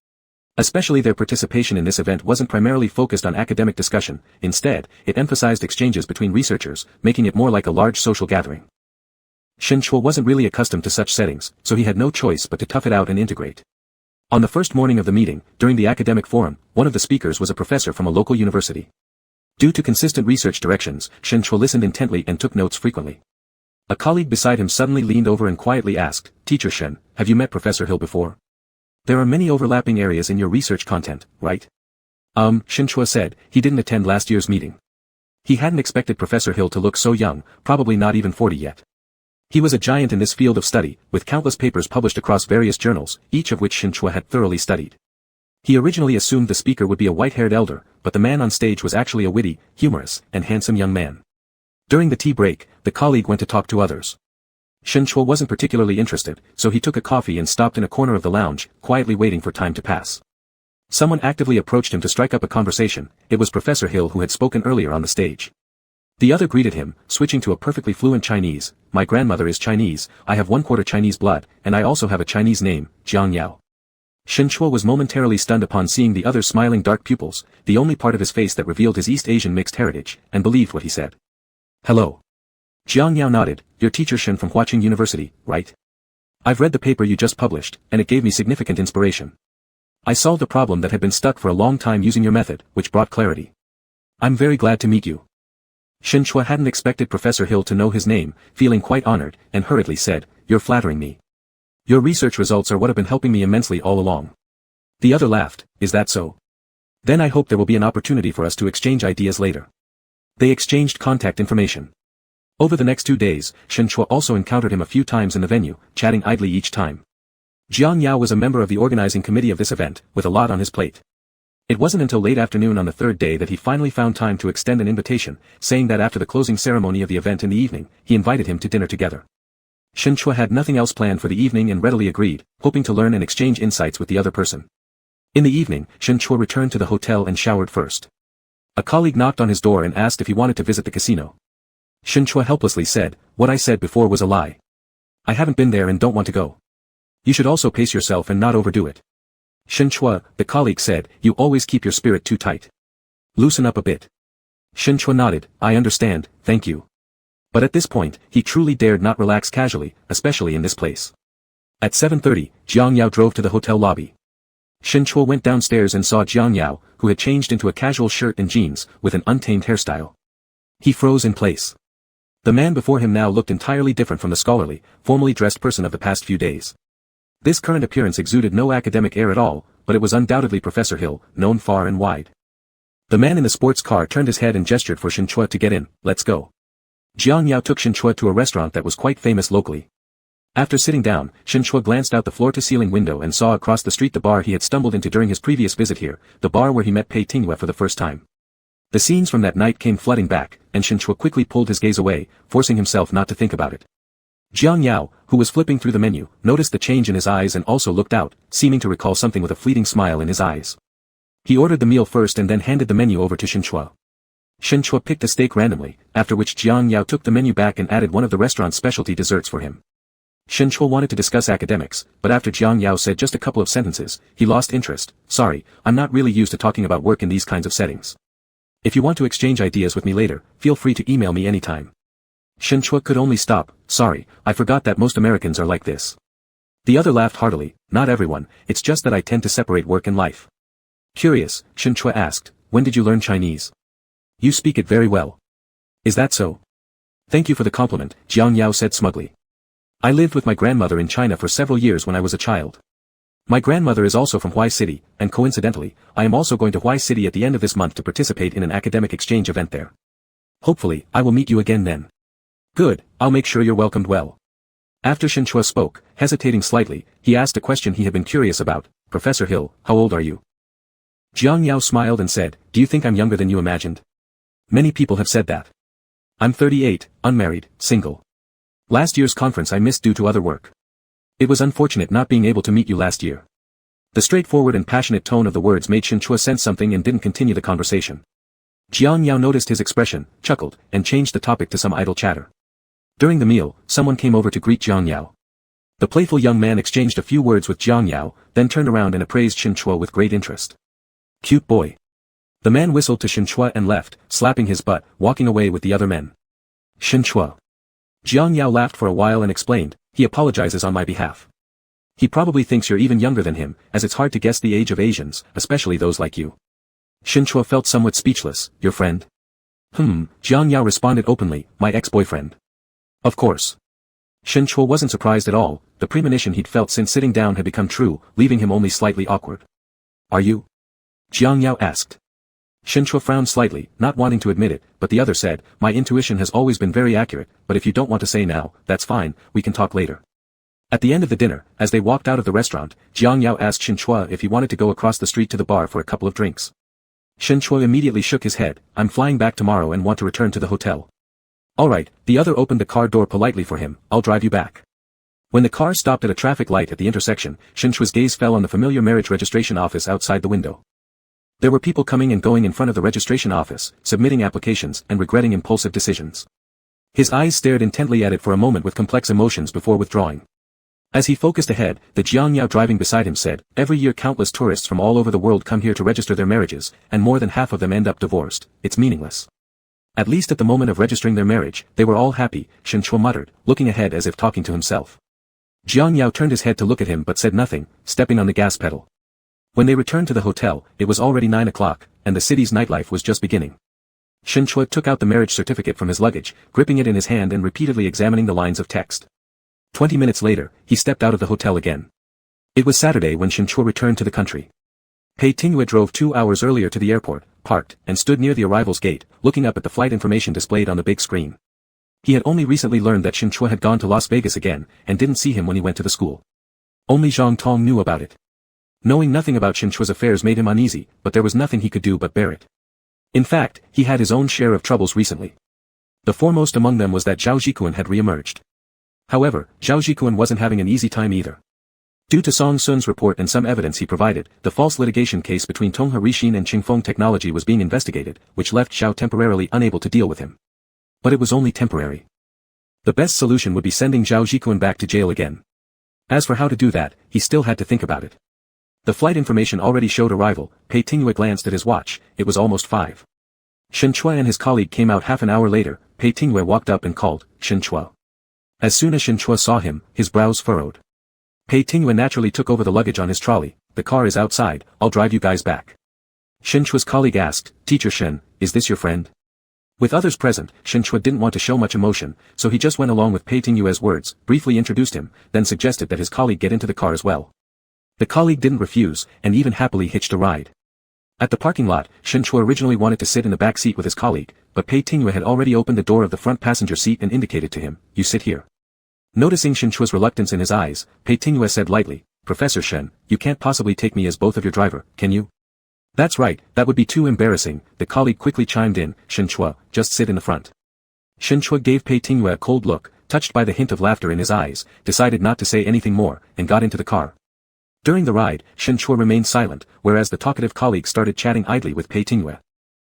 Especially their participation in this event wasn't primarily focused on academic discussion, instead, it emphasized exchanges between researchers, making it more like a large social gathering. Shenchua wasn't really accustomed to such settings, so he had no choice but to tough it out and integrate. On the first morning of the meeting, during the academic forum, one of the speakers was a professor from a local university. Due to consistent research directions, Shenchua listened intently and took notes frequently. A colleague beside him suddenly leaned over and quietly asked, Teacher Shen, have you met Professor Hill before? There are many overlapping areas in your research content, right? Shenchua said, he didn't attend last year's meeting. He hadn't expected Professor Hill to look so young, probably not even 40 yet. He was a giant in this field of study, with countless papers published across various journals, each of which Shenchua had thoroughly studied. He originally assumed the speaker would be a white-haired elder, but the man on stage was actually a witty, humorous, and handsome young man. During the tea break, the colleague went to talk to others. Shenchua wasn't particularly interested, so he took a coffee and stopped in a corner of the lounge, quietly waiting for time to pass. Someone actively approached him to strike up a conversation. It was Professor Hill who had spoken earlier on the stage. The other greeted him, switching to a perfectly fluent Chinese. My grandmother is Chinese, I have 1/4 Chinese blood, and I also have a Chinese name, Jiang Yao. Shenchua was momentarily stunned upon seeing the other's smiling dark pupils, the only part of his face that revealed his East Asian mixed heritage, and believed what he said. Hello. Jiang Yao nodded, you're Teacher Shen from Huicheng University, right? I've read the paper you just published, and it gave me significant inspiration. I solved a problem that had been stuck for a long time using your method, which brought clarity. I'm very glad to meet you. Shenchua hadn't expected Professor Hill to know his name, feeling quite honored, and hurriedly said, you're flattering me. Your research results are what have been helping me immensely all along. The other laughed, is that so? Then I hope there will be an opportunity for us to exchange ideas later. They exchanged contact information. Over the next 2 days, Shenchua also encountered him a few times in the venue, chatting idly each time. Jiang Yao was a member of the organizing committee of this event, with a lot on his plate. It wasn't until late afternoon on the 3rd day that he finally found time to extend an invitation, saying that after the closing ceremony of the event in the evening, he invited him to dinner together. Shenchua had nothing else planned for the evening and readily agreed, hoping to learn and exchange insights with the other person. In the evening, Shenchua returned to the hotel and showered first. A colleague knocked on his door and asked if he wanted to visit the casino. Shenchua helplessly said, what I said before was a lie. I haven't been there and don't want to go. You should also pace yourself and not overdo it. Shenchua, the colleague said, you always keep your spirit too tight. Loosen up a bit. Shenchua nodded, I understand, thank you. But at this point, he truly dared not relax casually, especially in this place. At 7:30, Jiang Yao drove to the hotel lobby. Shenchua went downstairs and saw Jiang Yao, who had changed into a casual shirt and jeans, with an untamed hairstyle. He froze in place. The man before him now looked entirely different from the scholarly, formally dressed person of the past few days. This current appearance exuded no academic air at all, but it was undoubtedly Professor Hill, known far and wide. The man in the sports car turned his head and gestured for Shenchua to get in. Let's go. Jiang Yao took Shenchua to a restaurant that was quite famous locally. After sitting down, Shenchua glanced out the floor-to-ceiling window and saw across the street the bar he had stumbled into during his previous visit here, the bar where he met Pei Tingyue for the first time. The scenes from that night came flooding back, and Shinchua quickly pulled his gaze away, forcing himself not to think about it. Jiang Yao, who was flipping through the menu, noticed the change in his eyes and also looked out, seeming to recall something with a fleeting smile in his eyes. He ordered the meal first and then handed the menu over to Shinchua. Shinchua picked a steak randomly, after which Jiang Yao took the menu back and added one of the restaurant's specialty desserts for him. Shinchua wanted to discuss academics, but after Jiang Yao said just a couple of sentences, he lost interest. Sorry, I'm not really used to talking about work in these kinds of settings. If you want to exchange ideas with me later, feel free to email me anytime. Shinchua could only stop. Sorry, I forgot that most Americans are like this. The other laughed heartily. Not everyone, it's just that I tend to separate work and life. Curious, Shinchua asked, when did you learn Chinese? You speak it very well. Is that so? Thank you for the compliment, Jiang Yao said smugly. I lived with my grandmother in China for several years when I was a child. My grandmother is also from Huai City, and coincidentally, I am also going to Huai City at the end of this month to participate in an academic exchange event there. Hopefully, I will meet you again then. Good, I'll make sure you're welcomed well. After Shinchua spoke, hesitating slightly, he asked a question he had been curious about. Professor Hill, how old are you? Jiang Yao smiled and said, do you think I'm younger than you imagined? Many people have said that. I'm 38, unmarried, single. Last year's conference I missed due to other work. It was unfortunate not being able to meet you last year. The straightforward and passionate tone of the words made Shinchua sense something and didn't continue the conversation. Jiang Yao noticed his expression, chuckled, and changed the topic to some idle chatter. During the meal, someone came over to greet Jiang Yao. The playful young man exchanged a few words with Jiang Yao, then turned around and appraised Shinchua with great interest. Cute boy. The man whistled to Shinchua and left, slapping his butt, walking away with the other men. Shinchua. Jiang Yao laughed for a while and explained, he apologizes on my behalf. He probably thinks you're even younger than him, as it's hard to guess the age of Asians, especially those like you. Shinchua felt somewhat speechless. Your friend? Jiang Yao responded openly, my ex-boyfriend. Of course. Shinchua wasn't surprised at all, the premonition he'd felt since sitting down had become true, leaving him only slightly awkward. Are you? Jiang Yao asked. Shinchua frowned slightly, not wanting to admit it, but the other said, my intuition has always been very accurate, but if you don't want to say now, that's fine, we can talk later. At the end of the dinner, as they walked out of the restaurant, Jiang Yao asked Shinchua if he wanted to go across the street to the bar for a couple of drinks. Shinchua immediately shook his head, I'm flying back tomorrow and want to return to the hotel. Alright, the other opened the car door politely for him, I'll drive you back. When the car stopped at a traffic light at the intersection, Shinchua's gaze fell on the familiar marriage registration office outside the window. There were people coming and going in front of the registration office, submitting applications and regretting impulsive decisions. His eyes stared intently at it for a moment with complex emotions before withdrawing. As he focused ahead, the Jiang Yao driving beside him said, every year countless tourists from all over the world come here to register their marriages, and more than half of them end up divorced. It's meaningless. At least at the moment of registering their marriage, they were all happy, Shinchua muttered, looking ahead as if talking to himself. Jiang Yao turned his head to look at him but said nothing, stepping on the gas pedal. When they returned to the hotel, it was already 9 o'clock, and the city's nightlife was just beginning. Shinchua took out the marriage certificate from his luggage, gripping it in his hand and repeatedly examining the lines of text. 20 minutes later, he stepped out of the hotel again. It was Saturday when Shinchua returned to the country. Pei Tingyue drove 2 hours earlier to the airport, parked, and stood near the arrivals gate, looking up at the flight information displayed on the big screen. He had only recently learned that Shinchua had gone to Las Vegas again, and didn't see him when he went to the school. Only Zhang Tong knew about it. Knowing nothing about Shinchua's affairs made him uneasy, but there was nothing he could do but bear it. In fact, he had his own share of troubles recently. The foremost among them was that Zhao Jikuan had re-emerged. However, Zhao Jikuan wasn't having an easy time either. Due to Song Sun's report and some evidence he provided, the false litigation case between Tonghe Rixin and Qingfeng Technology was being investigated, which left Zhao temporarily unable to deal with him. But it was only temporary. The best solution would be sending Zhao Jikuan back to jail again. As for how to do that, he still had to think about it. The flight information already showed arrival. Pei Tingyue glanced at his watch, it was almost 5. Shinchua and his colleague came out half an hour later. Pei Tingyue walked up and called, Shinchua. As soon as Shinchua saw him, his brows furrowed. Pei Tingyue naturally took over the luggage on his trolley. The car is outside, I'll drive you guys back. Shinchua's colleague asked, Teacher Shen, is this your friend? With others present, Shinchua didn't want to show much emotion, so he just went along with Pei Tingyue's words, briefly introduced him, then suggested that his colleague get into the car as well. The colleague didn't refuse, and even happily hitched a ride. At the parking lot, Shinchua originally wanted to sit in the back seat with his colleague, but Pei Tingyue had already opened the door of the front passenger seat and indicated to him, you sit here. Noticing Shinchua's reluctance in his eyes, Pei Tingyue said lightly, Professor Shen, you can't possibly take me as both of your driver, can you? That's right, that would be too embarrassing, the colleague quickly chimed in, Shen Chua, just sit in the front. Shen Chua gave Pei Tingyu a cold look, touched by the hint of laughter in his eyes, decided not to say anything more, and got into the car. During the ride, Shen Chua remained silent, whereas the talkative colleague started chatting idly with Pei Tingyu.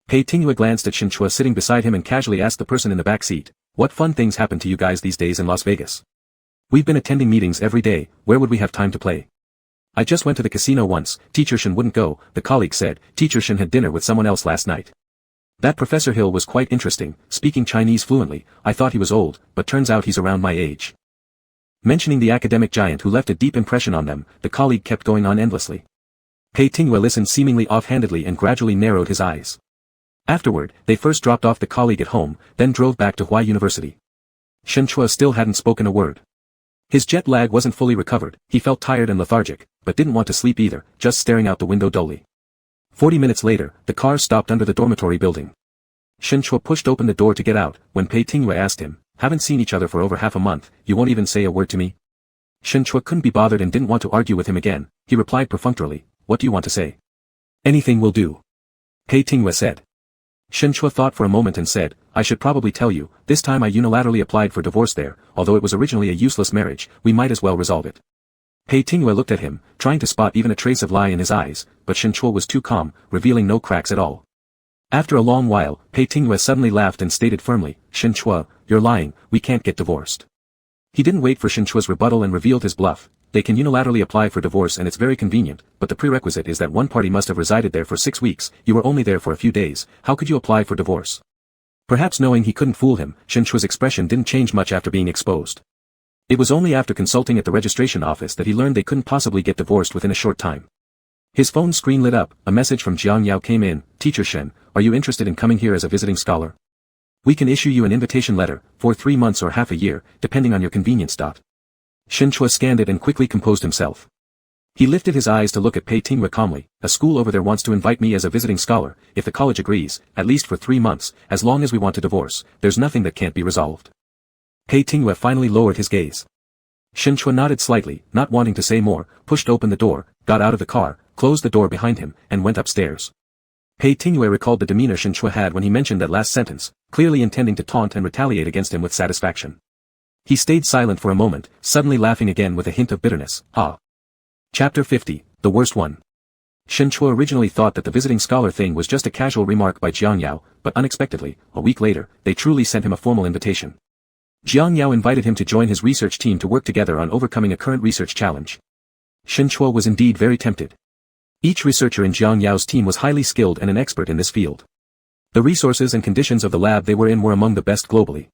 Pei Tingyu glanced at Shen Chua sitting beside him and casually asked the person in the back seat, "What fun things happen to you guys these days in Las Vegas? We've been attending meetings every day, where would we have time to play? I just went to the casino once, Teacher Shen wouldn't go," the colleague said. Teacher Shen had dinner with someone else last night. That Professor Hill was quite interesting, speaking Chinese fluently. I thought he was old, but turns out he's around my age. Mentioning the academic giant who left a deep impression on them, the colleague kept going on endlessly. Pei Tingyu listened seemingly offhandedly and gradually narrowed his eyes. Afterward, they first dropped off the colleague at home, then drove back to Huai University. Shen Chua still hadn't spoken a word. His jet lag wasn't fully recovered, he felt tired and lethargic, but didn't want to sleep either, just staring out the window dully. 40 minutes later, the car stopped under the dormitory building. Shen Chua pushed open the door to get out, when Pei Tingyu asked him, "Haven't seen each other for over half a month, you won't even say a word to me?" Shen Chua couldn't be bothered and didn't want to argue with him again. He replied perfunctorily, "What do you want to say?" "Anything will do," Pei Tingyu said. Shen Chua thought for a moment and said, "I should probably tell you, this time I unilaterally applied for divorce there, although it was originally a useless marriage, we might as well resolve it." Pei Tingyu looked at him, trying to spot even a trace of lie in his eyes, but Shen Chua was too calm, revealing no cracks at all. After a long while, Pei Tingyu suddenly laughed and stated firmly, "Shen Chua, you're lying, we can't get divorced." He didn't wait for Shen Chua's rebuttal and revealed his bluff. They can unilaterally apply for divorce and it's very convenient, but the prerequisite is that one party must have resided there for 6 weeks, you were only there for a few days, how could you apply for divorce? Perhaps knowing he couldn't fool him, Shen Chua's expression didn't change much after being exposed. It was only after consulting at the registration office that he learned they couldn't possibly get divorced within a short time. His phone screen lit up, a message from Jiang Yao came in, "Teacher Shen, are you interested in coming here as a visiting scholar? We can issue you an invitation letter, for 3 months or half a year, depending on your convenience. Shen Chua scanned it and quickly composed himself. He lifted his eyes to look at Pei Tingyu calmly. "A school over there wants to invite me as a visiting scholar, if the college agrees, at least for 3 months, as long as we want to divorce, there's nothing that can't be resolved." Pei Tingyu finally lowered his gaze. Shen Chua nodded slightly, not wanting to say more, pushed open the door, got out of the car, closed the door behind him, and went upstairs. Pei Tingyu recalled the demeanor Shen Chua had when he mentioned that last sentence, clearly intending to taunt and retaliate against him with satisfaction. He stayed silent for a moment, suddenly laughing again with a hint of bitterness. Chapter 50, The Worst One. Shen Chua originally thought that the visiting scholar thing was just a casual remark by Jiang Yao, but unexpectedly, a week later, they truly sent him a formal invitation. Jiang Yao invited him to join his research team to work together on overcoming a current research challenge. Shen Chua was indeed very tempted. Each researcher in Jiang Yao's team was highly skilled and an expert in this field. The resources and conditions of the lab they were in were among the best globally.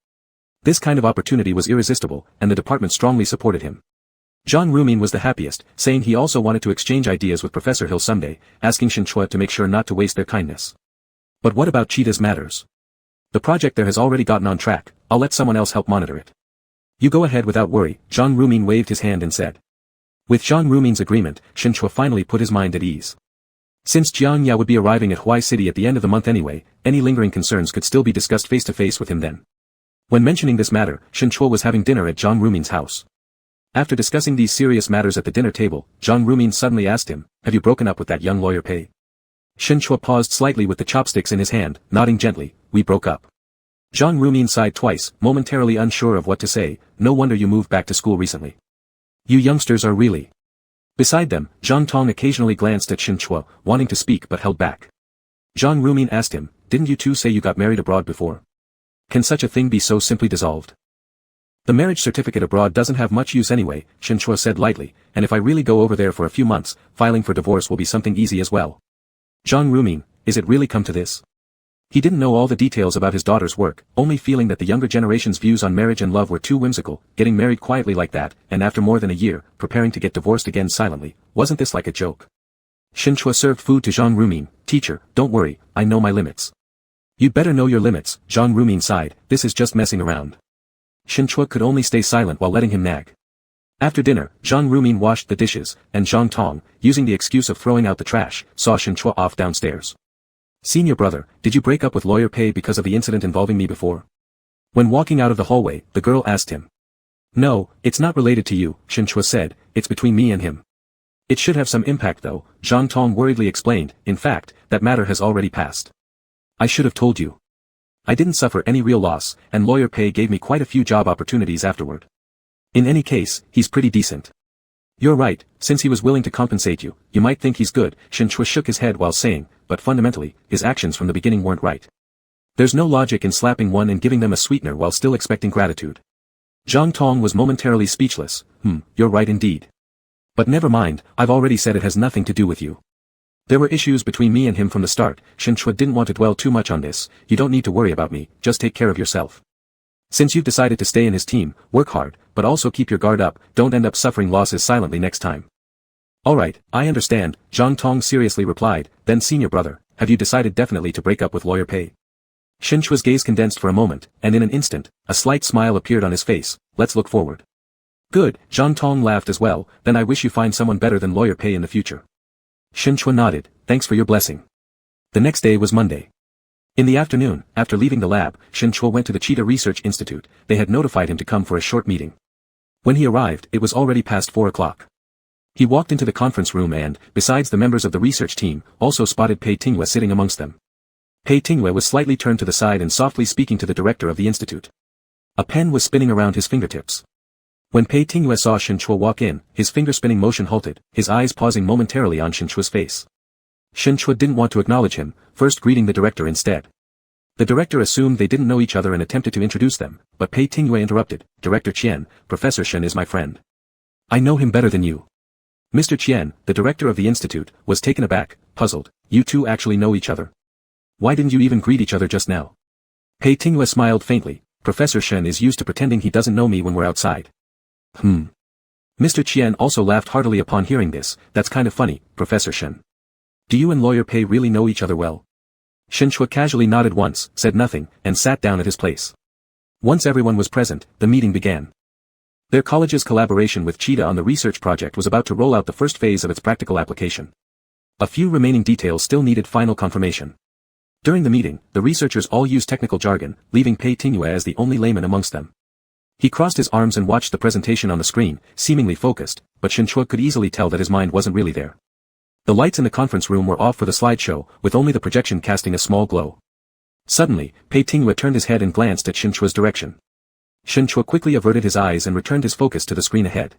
This kind of opportunity was irresistible, and the department strongly supported him. Zhang Rumin was the happiest, saying he also wanted to exchange ideas with Professor Hill someday, asking Shen Chua to make sure not to waste their kindness. But what about Cheetah's matters? The project there has already gotten on track, I'll let someone else help monitor it. You go ahead without worry, Zhang Rumin waved his hand and said. With Zhang Rumin's agreement, Shen Chua finally put his mind at ease. Since Jiang Yao would be arriving at Huai City at the end of the month anyway, any lingering concerns could still be discussed face-to-face with him then. When mentioning this matter, Shen Chua was having dinner at Zhang Rumin's house. After discussing these serious matters at the dinner table, Zhang Rumin suddenly asked him, "Have you broken up with that young lawyer Pei?" Shen Chua paused slightly with the chopsticks in his hand, nodding gently, "We broke up." Zhang Rumin sighed twice, momentarily unsure of what to say. "No wonder you moved back to school recently. You youngsters are really..." Beside them, Zhang Tong occasionally glanced at Shen Chua, wanting to speak but held back. Zhang Rumin asked him, "Didn't you two say you got married abroad before? Can such a thing be so simply dissolved?" "The marriage certificate abroad doesn't have much use anyway," Shen Chua said lightly, "and if I really go over there for a few months, filing for divorce will be something easy as well." Zhang Rumin, is it really come to this? He didn't know all the details about his daughter's work, only feeling that the younger generation's views on marriage and love were too whimsical, getting married quietly like that, and after more than a year, preparing to get divorced again silently. Wasn't this like a joke? Shen Chua served food to Zhang Rumin. "Teacher, don't worry, I know my limits." "You'd better know your limits," Zhang Rumin sighed, "this is just messing around." Shen Chua could only stay silent while letting him nag. After dinner, Zhang Rumin washed the dishes, and Zhang Tong, using the excuse of throwing out the trash, saw Shen Chua off downstairs. "Senior brother, did you break up with lawyer Pei because of the incident involving me before?" When walking out of the hallway, the girl asked him. "No, it's not related to you," Shen Chua said, "it's between me and him." It should have some impact though, Zhang Tong worriedly explained. In fact, that matter has already passed. I should have told you. I didn't suffer any real loss, and lawyer Pei gave me quite a few job opportunities afterward. In any case, he's pretty decent. You're right, since he was willing to compensate you, you might think he's good. Shen Chua shook his head while saying, but fundamentally, his actions from the beginning weren't right. There's no logic in slapping one and giving them a sweetener while still expecting gratitude. Zhang Tong was momentarily speechless. You're right indeed. But never mind, I've already said it has nothing to do with you. There were issues between me and him from the start. Shen Chua didn't want to dwell too much on this. You don't need to worry about me, just take care of yourself. Since you've decided to stay in his team, work hard, but also keep your guard up, don't end up suffering losses silently next time. Alright, I understand, Zhang Tong seriously replied. Then senior brother, have you decided definitely to break up with lawyer Pei? Shen Chua's gaze condensed for a moment, and in an instant, a slight smile appeared on his face. Let's look forward. Good, Zhang Tong laughed as well. Then I wish you find someone better than lawyer Pei in the future. Shen Chua nodded. Thanks for your blessing. The next day was Monday. In the afternoon, after leaving the lab, Shen Chua went to the Cheetah Research Institute. They had notified him to come for a short meeting. When he arrived, it was already past 4 o'clock. He walked into the conference room and, besides the members of the research team, also spotted Pei Tingyue sitting amongst them. Pei Tingyue was slightly turned to the side and softly speaking to the director of the institute. A pen was spinning around his fingertips. When Pei Tingyue saw Shen Chua walk in, his finger-spinning motion halted, his eyes pausing momentarily on Shen Chua's face. Shen Chua didn't want to acknowledge him, first greeting the director instead. The director assumed they didn't know each other and attempted to introduce them, but Pei Tingyue interrupted. Director Qian, Professor Shen is my friend. I know him better than you. Mr. Qian, the director of the institute, was taken aback, puzzled. You two actually know each other. Why didn't you even greet each other just now? Pei Tingyue smiled faintly. Professor Shen is used to pretending he doesn't know me when we're outside. Mr. Qian also laughed heartily upon hearing this. That's kind of funny, Professor Shen. Do you and lawyer Pei really know each other well? Shen Chua casually nodded once, said nothing, and sat down at his place. Once everyone was present, the meeting began. Their college's collaboration with Cheetah on the research project was about to roll out the first phase of its practical application. A few remaining details still needed final confirmation. During the meeting, the researchers all used technical jargon, leaving Pei Tingyue as the only layman amongst them. He crossed his arms and watched the presentation on the screen, seemingly focused, but Shen Chua could easily tell that his mind wasn't really there. The lights in the conference room were off for the slideshow, with only the projection casting a small glow. Suddenly, Pei Tingyue turned his head and glanced at Shen Chua's direction. Shen Chua quickly averted his eyes and returned his focus to the screen ahead.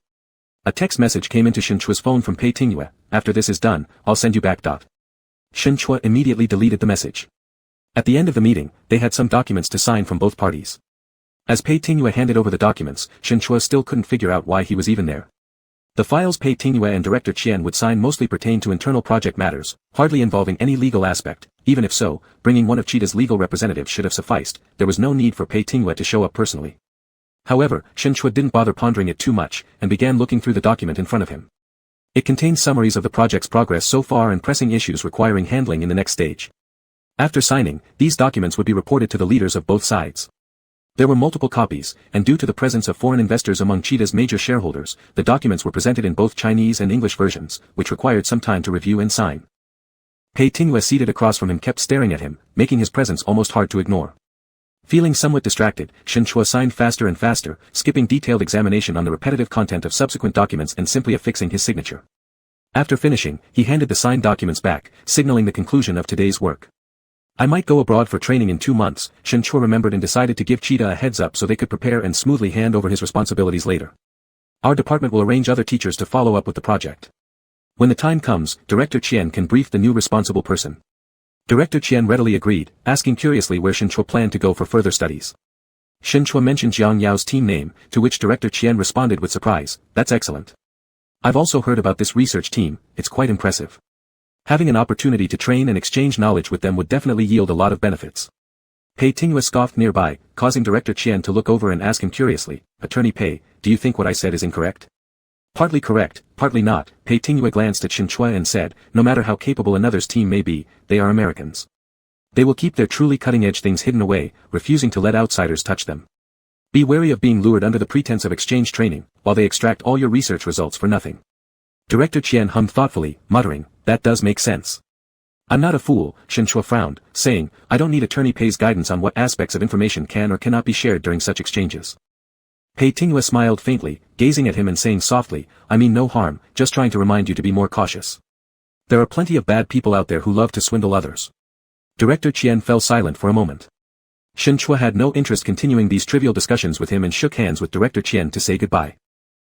A text message came into Shen Chua's phone from Pei Tingyue. After this is done, I'll send you back. Shen Chua immediately deleted the message. At the end of the meeting, they had some documents to sign from both parties. As Pei Tingyue handed over the documents, Shen Chua still couldn't figure out why he was even there. The files Pei Tingyue and Director Qian would sign mostly pertain to internal project matters, hardly involving any legal aspect. Even if so, bringing one of Cheetah's legal representatives should have sufficed. There was no need for Pei Tingyue to show up personally. However, Shen Chua didn't bother pondering it too much, and began looking through the document in front of him. It contained summaries of the project's progress so far and pressing issues requiring handling in the next stage. After signing, these documents would be reported to the leaders of both sides. There were multiple copies, and due to the presence of foreign investors among Cheetah's major shareholders, the documents were presented in both Chinese and English versions, which required some time to review and sign. Pei Tingyue seated across from him kept staring at him, making his presence almost hard to ignore. Feeling somewhat distracted, Shen Chua signed faster and faster, skipping detailed examination on the repetitive content of subsequent documents and simply affixing his signature. After finishing, he handed the signed documents back, signaling the conclusion of today's work. I might go abroad for training in 2 months, Shen Chua remembered and decided to give Cheetah a heads up so they could prepare and smoothly hand over his responsibilities later. Our department will arrange other teachers to follow up with the project. When the time comes, Director Qian can brief the new responsible person. Director Qian readily agreed, asking curiously where Shen Chua planned to go for further studies. Shen Chua mentioned Jiang Yao's team name, to which Director Qian responded with surprise, that's excellent. I've also heard about this research team, it's quite impressive. Having an opportunity to train and exchange knowledge with them would definitely yield a lot of benefits. Pei Tingyue scoffed nearby, causing Director Qian to look over and ask him curiously, Attorney Pei, do you think what I said is incorrect? Partly correct, partly not. Pei Tingyue glanced at Shen Chua and said, no matter how capable another's team may be, they are Americans. They will keep their truly cutting-edge things hidden away, refusing to let outsiders touch them. Be wary of being lured under the pretense of exchange training, while they extract all your research results for nothing. Director Qian hummed thoughtfully, muttering, that does make sense. I'm not a fool, Shen Chua frowned, saying, I don't need Attorney Pei's guidance on what aspects of information can or cannot be shared during such exchanges. Pei Tingyue smiled faintly, gazing at him and saying softly, I mean no harm, just trying to remind you to be more cautious. There are plenty of bad people out there who love to swindle others. Director Qian fell silent for a moment. Shen Chua had no interest continuing these trivial discussions with him and shook hands with Director Qian to say goodbye.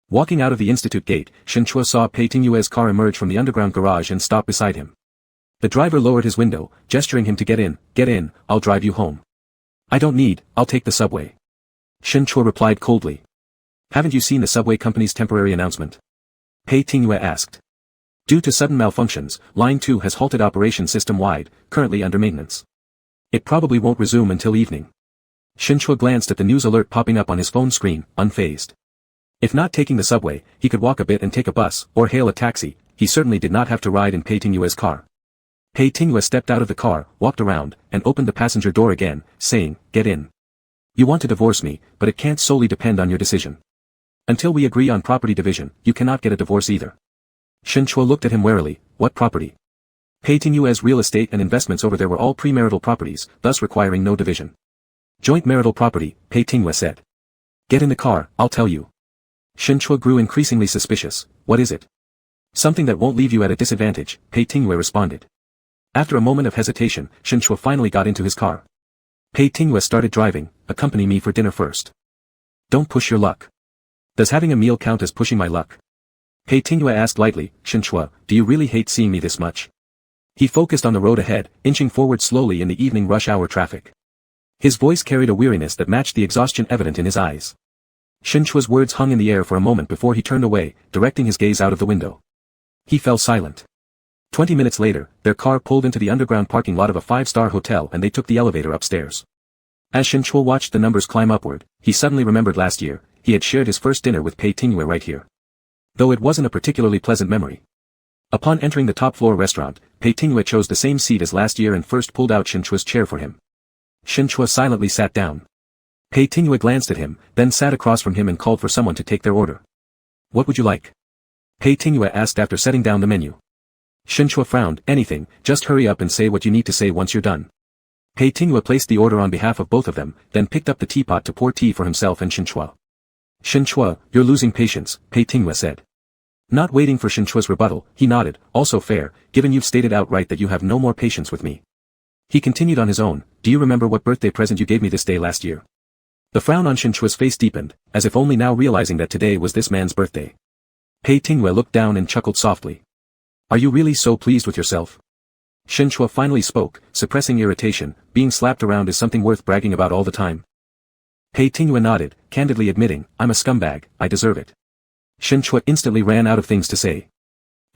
Walking out of the institute gate, Shen Chua saw Pei Tingyue's car emerge from the underground garage and stop beside him. The driver lowered his window, gesturing him to get in, I'll drive you home. I don't need, I'll take the subway. Shen Chua replied coldly. Haven't you seen the subway company's temporary announcement? Pei Tingyue asked. Due to sudden malfunctions, Line 2 has halted operation system-wide, currently under maintenance. It probably won't resume until evening. Shen Chua glanced at the news alert popping up on his phone screen, unfazed. If not taking the subway, he could walk a bit and take a bus, or hail a taxi. He certainly did not have to ride in Pei Tingyue's car. Pei Tingyue stepped out of the car, walked around, and opened the passenger door again, saying, Get in. You want to divorce me, but it can't solely depend on your decision. Until we agree on property division, you cannot get a divorce either. Shen Chua looked at him warily, what property? Pei Tingyue's real estate and investments over there were all premarital properties, thus requiring no division. Joint marital property, Pei Tingyue said. Get in the car, I'll tell you. Shen Chua grew increasingly suspicious, what is it? Something that won't leave you at a disadvantage, Pei Tingyue responded. After a moment of hesitation, Shen Chua finally got into his car. Pei Tingyue started driving, accompany me for dinner first. Don't push your luck. Does having a meal count as pushing my luck? Pei Tingyue asked lightly, Shen Chua, do you really hate seeing me this much? He focused on the road ahead, inching forward slowly in the evening rush hour traffic. His voice carried a weariness that matched the exhaustion evident in his eyes. Shen Chua's words hung in the air for a moment before he turned away, directing his gaze out of the window. He fell silent. 20 minutes later, their car pulled into the underground parking lot of a 5-star hotel and they took the elevator upstairs. As Shen Chua watched the numbers climb upward, he suddenly remembered last year, he had shared his first dinner with Pei Tingyue right here. Though it wasn't a particularly pleasant memory. Upon entering the top-floor restaurant, Pei Tingyue chose the same seat as last year and first pulled out Shen Chua's chair for him. Shen Chua silently sat down. Pei Tingyue glanced at him, then sat across from him and called for someone to take their order. What would you like? Pei Tingyue asked after setting down the menu. Shen Chua frowned, anything, just hurry up and say what you need to say once you're done. Pei Tingyue placed the order on behalf of both of them, then picked up the teapot to pour tea for himself and Shen Chua. Shen Chua, you're losing patience, Pei Tingyue said. Not waiting for Shen Chua's rebuttal, he nodded, also fair, given you've stated outright that you have no more patience with me. He continued on his own, do you remember what birthday present you gave me this day last year? The frown on Shen Chua's face deepened, as if only now realizing that today was this man's birthday. Pei Tingyue looked down and chuckled softly. Are you really so pleased with yourself? Shen Chua finally spoke, suppressing irritation, being slapped around is something worth bragging about all the time. Pei Tingyue nodded, candidly admitting, I'm a scumbag, I deserve it. Shen Chua instantly ran out of things to say.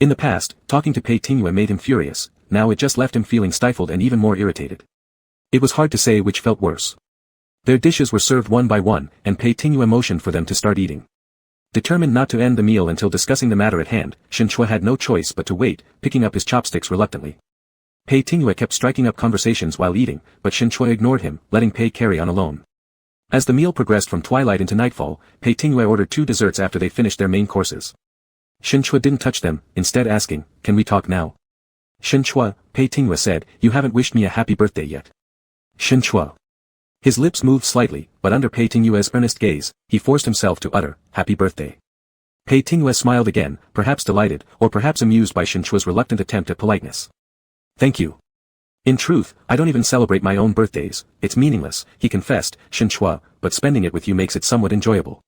In the past, talking to Pei Tingyue made him furious, now it just left him feeling stifled and even more irritated. It was hard to say which felt worse. Their dishes were served one by one, and Pei Tingyue motioned for them to start eating. Determined not to end the meal until discussing the matter at hand, Shen Chua had no choice but to wait, picking up his chopsticks reluctantly. Pei Tingyue kept striking up conversations while eating, but Shen Chua ignored him, letting Pei carry on alone. As the meal progressed from twilight into nightfall, Pei Tingyue ordered 2 desserts after they finished their main courses. Shen Chua didn't touch them, instead asking, can we talk now? Shen Chua, Pei Tingyue said, you haven't wished me a happy birthday yet. Shen Chua. His lips moved slightly, but under Pei Tingyue's earnest gaze, he forced himself to utter, happy birthday. Pei Tingyue smiled again, perhaps delighted, or perhaps amused by Shen Chua's reluctant attempt at politeness. Thank you. In truth, I don't even celebrate my own birthdays, it's meaningless, he confessed, Shen Chua, but spending it with you makes it somewhat enjoyable.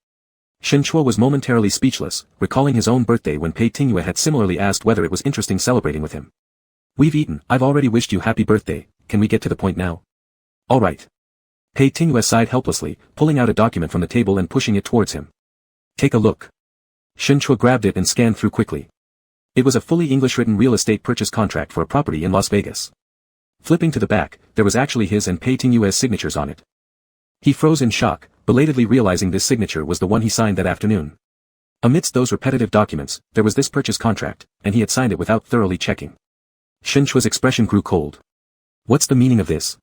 Shen Chua was momentarily speechless, recalling his own birthday when Pei Tingyue had similarly asked whether it was interesting celebrating with him. We've eaten, I've already wished you happy birthday, can we get to the point now? All right. Pei Tingyue sighed helplessly, pulling out a document from the table and pushing it towards him. Take a look. Shen Chua grabbed it and scanned through quickly. It was a fully English-written real estate purchase contract for a property in Las Vegas. Flipping to the back, there was actually his and Pei Tingyue's signatures on it. He froze in shock, belatedly realizing this signature was the one he signed that afternoon. Amidst those repetitive documents, there was this purchase contract, and he had signed it without thoroughly checking. Shen Chua's expression grew cold. What's the meaning of this?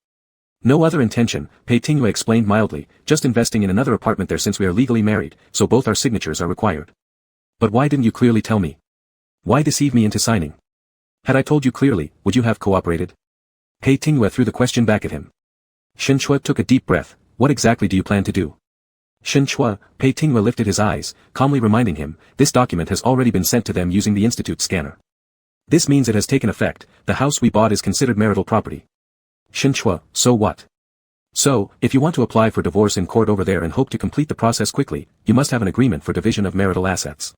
No other intention, Pei Tingyue explained mildly, just investing in another apartment there since we are legally married, so both our signatures are required. But why didn't you clearly tell me? Why deceive me into signing? Had I told you clearly, would you have cooperated? Pei Tingyue threw the question back at him. Shen Chua took a deep breath, what exactly do you plan to do? Shen Chua, Pei Tingyue lifted his eyes, calmly reminding him, this document has already been sent to them using the Institute scanner. This means it has taken effect, the house we bought is considered marital property. Shen Chua, so what? So, if you want to apply for divorce in court over there and hope to complete the process quickly, you must have an agreement for division of marital assets.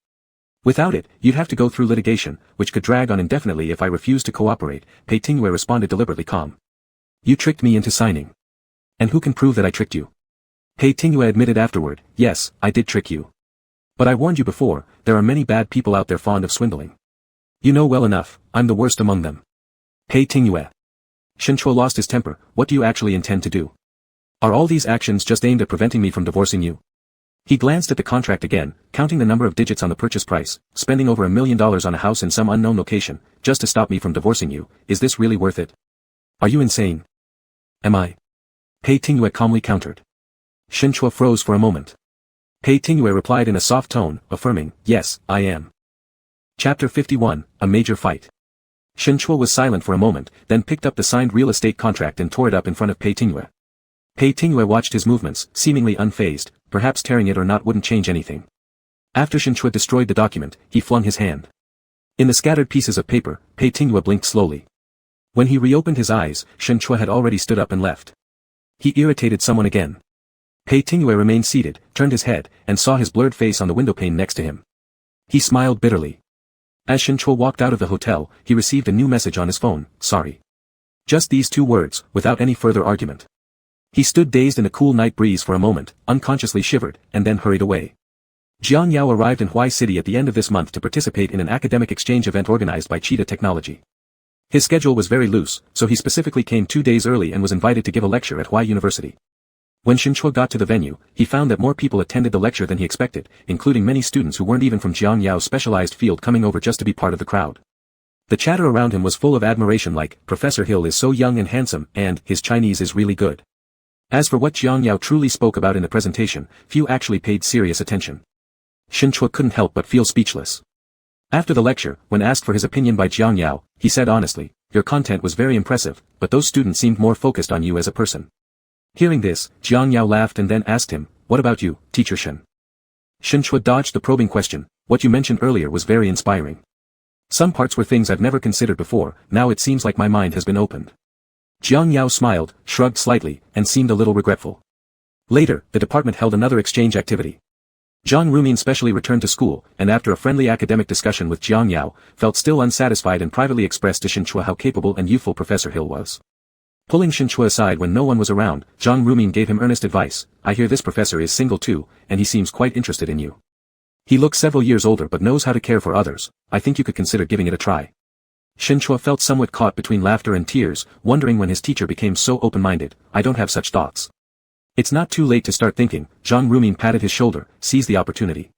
Without it, you'd have to go through litigation, which could drag on indefinitely if I refuse to cooperate, Pei Tingyue responded deliberately calm. You tricked me into signing. And who can prove that I tricked you? Pei Tingyue admitted afterward, yes, I did trick you. But I warned you before, there are many bad people out there fond of swindling. You know well enough, I'm the worst among them. Pei Tingyue. Shen Chua lost his temper, what do you actually intend to do? Are all these actions just aimed at preventing me from divorcing you? He glanced at the contract again, counting the number of digits on the purchase price, spending over $1 million on a house in some unknown location, just to stop me from divorcing you, is this really worth it? Are you insane? Am I? Pei Tingyue calmly countered. Shen Chua froze for a moment. Pei Tingyue replied in a soft tone, affirming, yes, I am. Chapter 51, A Major Fight. Shen Chua was silent for a moment, then picked up the signed real estate contract and tore it up in front of Pei Tingyue. Pei Tingyue watched his movements, seemingly unfazed, perhaps tearing it or not wouldn't change anything. After Shen Chua destroyed the document, he flung his hand. In the scattered pieces of paper, Pei Tingyue blinked slowly. When he reopened his eyes, Shen Chua had already stood up and left. He irritated someone again. Pei Tingyue remained seated, turned his head, and saw his blurred face on the windowpane next to him. He smiled bitterly. As Shen Chua walked out of the hotel, he received a new message on his phone, sorry. Just these 2 words, without any further argument. He stood dazed in the cool night breeze for a moment, unconsciously shivered, and then hurried away. Jiang Yao arrived in Huai City at the end of this month to participate in an academic exchange event organized by Cheetah Technology. His schedule was very loose, so he specifically came 2 days early and was invited to give a lecture at Huai University. When Shen Chua got to the venue, he found that more people attended the lecture than he expected, including many students who weren't even from Jiang Yao's specialized field coming over just to be part of the crowd. The chatter around him was full of admiration like, Professor Hill is so young and handsome, and, his Chinese is really good. As for what Jiang Yao truly spoke about in the presentation, few actually paid serious attention. Shen Chua couldn't help but feel speechless. After the lecture, when asked for his opinion by Jiang Yao, he said honestly, your content was very impressive, but those students seemed more focused on you as a person. Hearing this, Jiang Yao laughed and then asked him, what about you, Teacher Shen? Shen Chua dodged the probing question, what you mentioned earlier was very inspiring. Some parts were things I've never considered before, now it seems like my mind has been opened. Jiang Yao smiled, shrugged slightly, and seemed a little regretful. Later, the department held another exchange activity. Zhang Rumin specially returned to school, and after a friendly academic discussion with Jiang Yao, felt still unsatisfied and privately expressed to Shen Chua how capable and youthful Professor Hill was. Pulling Shen Chua aside when no one was around, Zhang Rumin gave him earnest advice, I hear this professor is single too, and he seems quite interested in you. He looks several years older but knows how to care for others, I think you could consider giving it a try. Shen Chua felt somewhat caught between laughter and tears, wondering when his teacher became so open-minded, I don't have such thoughts. It's not too late to start thinking, Zhang Rumin patted his shoulder, seized the opportunity.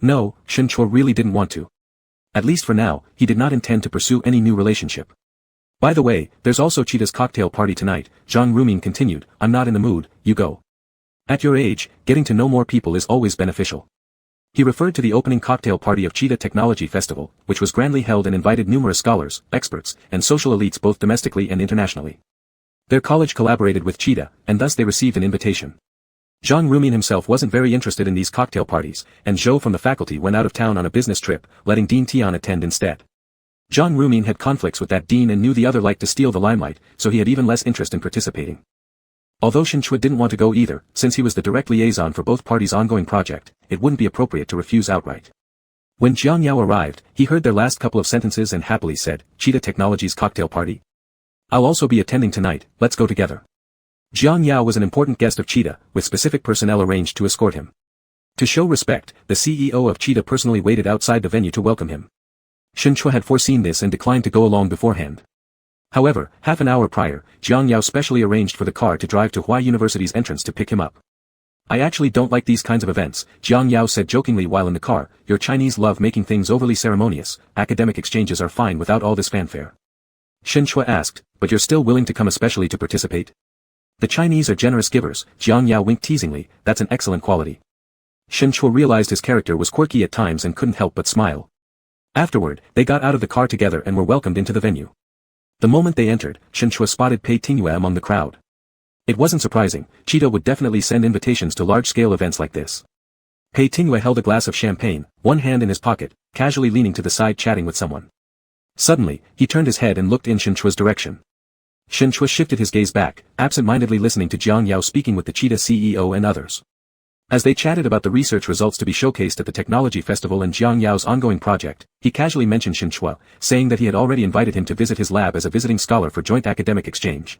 No, Shen Chua really didn't want to. At least for now, he did not intend to pursue any new relationship. By the way, there's also Cheetah's cocktail party tonight, Zhang Rumin continued, I'm not in the mood, you go. At your age, getting to know more people is always beneficial. He referred to the opening cocktail party of Cheetah Technology Festival, which was grandly held and invited numerous scholars, experts, and social elites both domestically and internationally. Their college collaborated with Cheetah, and thus they received an invitation. Zhang Rumin himself wasn't very interested in these cocktail parties, and Zhou from the faculty went out of town on a business trip, letting Dean Tian attend instead. Zhang Rumin had conflicts with that dean and knew the other liked to steal the limelight, so he had even less interest in participating. Although Shen Chua didn't want to go either, since he was the direct liaison for both parties' ongoing project, it wouldn't be appropriate to refuse outright. When Jiang Yao arrived, he heard their last couple of sentences and happily said, Cheetah Technology's cocktail party? I'll also be attending tonight, let's go together. Jiang Yao was an important guest of Cheetah, with specific personnel arranged to escort him. To show respect, the CEO of Cheetah personally waited outside the venue to welcome him. Shen Chua had foreseen this and declined to go along beforehand. However, half an hour prior, Jiang Yao specially arranged for the car to drive to Huai University's entrance to pick him up. I actually don't like these kinds of events, Jiang Yao said jokingly while in the car, your Chinese love making things overly ceremonious, academic exchanges are fine without all this fanfare. Shen Chua asked, but you're still willing to come especially to participate? The Chinese are generous givers, Jiang Yao winked teasingly, that's an excellent quality. Shen Chua realized his character was quirky at times and couldn't help but smile. Afterward, they got out of the car together and were welcomed into the venue. The moment they entered, Shen Chua spotted Pei Tingyue among the crowd. It wasn't surprising, Cheetah would definitely send invitations to large-scale events like this. Pei Tingwei held a glass of champagne, one hand in his pocket, casually leaning to the side chatting with someone. Suddenly, he turned his head and looked in Shen Chua's direction. Shen Chua shifted his gaze back, absent-mindedly listening to Jiang Yao speaking with the Cheetah CEO and others. As they chatted about the research results to be showcased at the Technology Festival and Jiang Yao's ongoing project, he casually mentioned Shen Chua, saying that he had already invited him to visit his lab as a visiting scholar for joint academic exchange.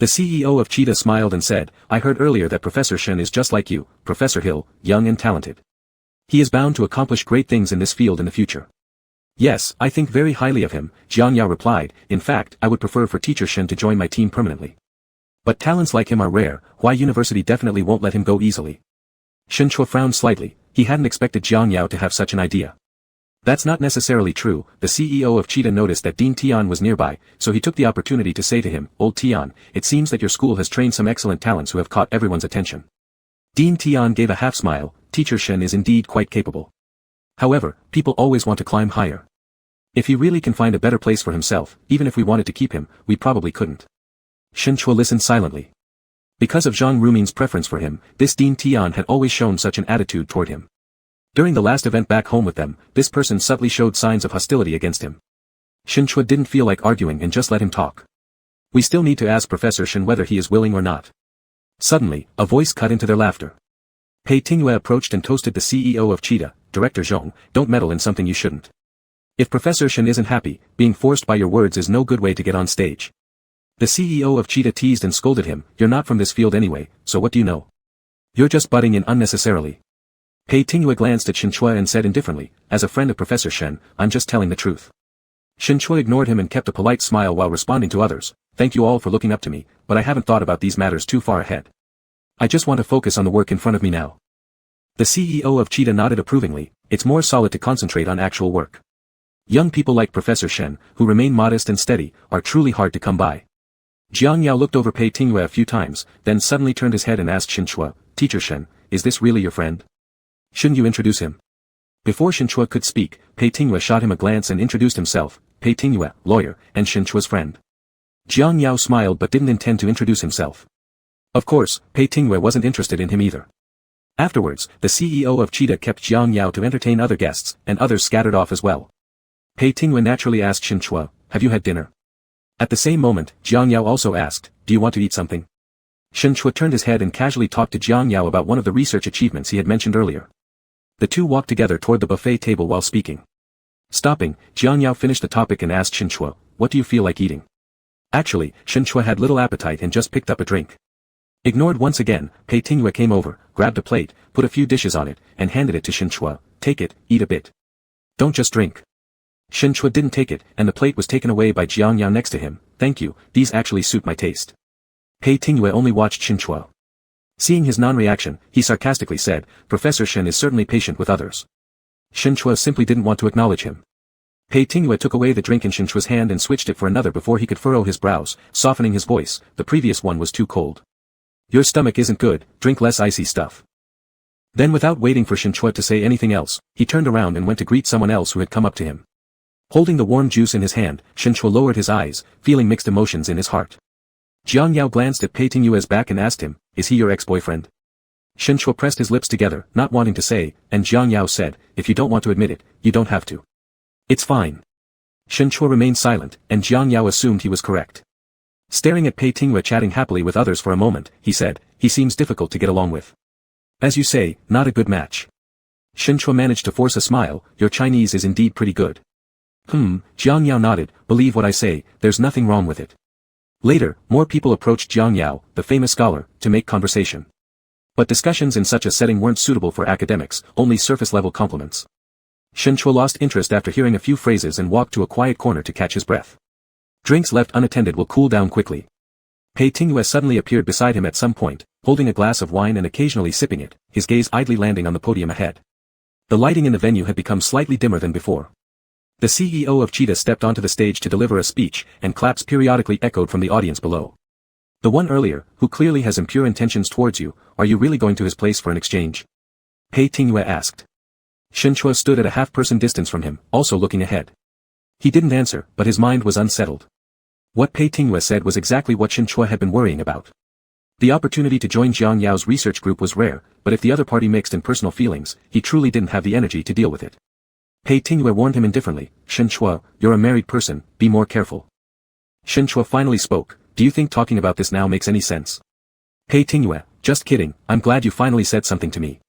The CEO of Cheetah smiled and said, "I heard earlier that Professor Shen is just like you, Professor Hill, young and talented. He is bound to accomplish great things in this field in the future." "Yes, I think very highly of him," Jiang Yao replied. "In fact, I would prefer for Teacher Shen to join my team permanently. But talents like him are rare, why university definitely won't let him go easily." Shen Chua frowned slightly, he hadn't expected Jiang Yao to have such an idea. "That's not necessarily true." The CEO of Cheetah noticed that Dean Tian was nearby, so he took the opportunity to say to him, "Old Tian, it seems that your school has trained some excellent talents who have caught everyone's attention." Dean Tian gave a half-smile. Teacher Shen is indeed quite capable. However, people always want to climb higher. If he really can find a better place for himself, even if we wanted to keep him, we probably couldn't. Shen Chua listened silently. Because of Zhang Rumin's preference for him, this Dean Tian had always shown such an attitude toward him. During the last event back home with them, this person subtly showed signs of hostility against him. Shen Chua didn't feel like arguing and just let him talk. "We still need to ask Professor Shen whether he is willing or not." Suddenly, a voice cut into their laughter. Pei Tingwei approached and toasted the CEO of Cheetah, "Director Zhong, don't meddle in something you shouldn't. If Professor Shen isn't happy, being forced by your words is no good way to get on stage." The CEO of Cheetah teased and scolded him, "You're not from this field anyway, so what do you know? You're just butting in unnecessarily." Pei Tingwei glanced at Shen Chua and said indifferently, "As a friend of Professor Shen, I'm just telling the truth." Shen Chua ignored him and kept a polite smile while responding to others, "Thank you all for looking up to me, but I haven't thought about these matters too far ahead. I just want to focus on the work in front of me now." The CEO of Cheetah nodded approvingly, "It's more solid to concentrate on actual work. Young people like Professor Shen, who remain modest and steady, are truly hard to come by." Jiang Yao looked over Pei Tingwei a few times, then suddenly turned his head and asked Shen Chua, "Teacher Shen, is this really your friend? Shouldn't you introduce him?" Before Shen Chua could speak, Pei Tingwei shot him a glance and introduced himself, Pei Tingwei, lawyer, and Shen Chua's friend. Jiang Yao smiled but didn't intend to introduce himself. Of course, Pei Tingwei wasn't interested in him either. Afterwards, the CEO of Cheetah kept Jiang Yao to entertain other guests, and others scattered off as well. Pei Tingwei naturally asked Shen Chua, "Have you had dinner?" At the same moment, Jiang Yao also asked, "Do you want to eat something?" Shen Chua turned his head and casually talked to Jiang Yao about one of the research achievements he had mentioned earlier. The two walked together toward the buffet table while speaking. Stopping, Jiang Yao finished the topic and asked Shen Chua, "What do you feel like eating?" Actually, Shen Chua had little appetite and just picked up a drink. Ignored once again, Pei Tingwei came over, grabbed a plate, put a few dishes on it, and handed it to Shen Chua, "Take it, eat a bit. Don't just drink." Shen Chua didn't take it, and the plate was taken away by Jiang Yao next to him. "Thank you, these actually suit my taste." Pei Tingwei only watched Shen Chua. Seeing his non-reaction, he sarcastically said, "Professor Shen is certainly patient with others." Shen Chua simply didn't want to acknowledge him. Pei Tingwei took away the drink in Shen Chua's hand and switched it for another before he could furrow his brows, softening his voice, "The previous one was too cold. Your stomach isn't good, drink less icy stuff." Then without waiting for Shen Chua to say anything else, he turned around and went to greet someone else who had come up to him. Holding the warm juice in his hand, Shen Chua lowered his eyes, feeling mixed emotions in his heart. Jiang Yao glanced at Pei Tingwei's back and asked him, "Is he your ex-boyfriend?" Shen Chua pressed his lips together, not wanting to say, and Jiang Yao said, "If you don't want to admit it, you don't have to. It's fine." Shen Chua remained silent, and Jiang Yao assumed he was correct. Staring at Pei Tingwei chatting happily with others for a moment, he said, "He seems difficult to get along with. As you say, not a good match." Shen Chua managed to force a smile, "Your Chinese is indeed pretty good." Jiang Yao nodded, "Believe what I say, there's nothing wrong with it." Later, more people approached Jiang Yao, the famous scholar, to make conversation. But discussions in such a setting weren't suitable for academics, only surface-level compliments. Shen Chua lost interest after hearing a few phrases and walked to a quiet corner to catch his breath. Drinks left unattended will cool down quickly. Pei Tingwei suddenly appeared beside him at some point, holding a glass of wine and occasionally sipping it, his gaze idly landing on the podium ahead. The lighting in the venue had become slightly dimmer than before. The CEO of Cheetah stepped onto the stage to deliver a speech, and claps periodically echoed from the audience below. "The one earlier, who clearly has impure intentions towards you, are you really going to his place for an exchange?" Pei Tingwei asked. Shen Chua stood at a half-person distance from him, also looking ahead. He didn't answer, but his mind was unsettled. What Pei Tingwei said was exactly what Shen Chua had been worrying about. The opportunity to join Jiang Yao's research group was rare, but if the other party mixed in personal feelings, he truly didn't have the energy to deal with it. Pei Tingyue warned him indifferently, "Shen Chua, you're a married person, be more careful." Shen Chua finally spoke, "Do you think talking about this now makes any sense?" Pei Tingyue, "Just kidding, I'm glad you finally said something to me."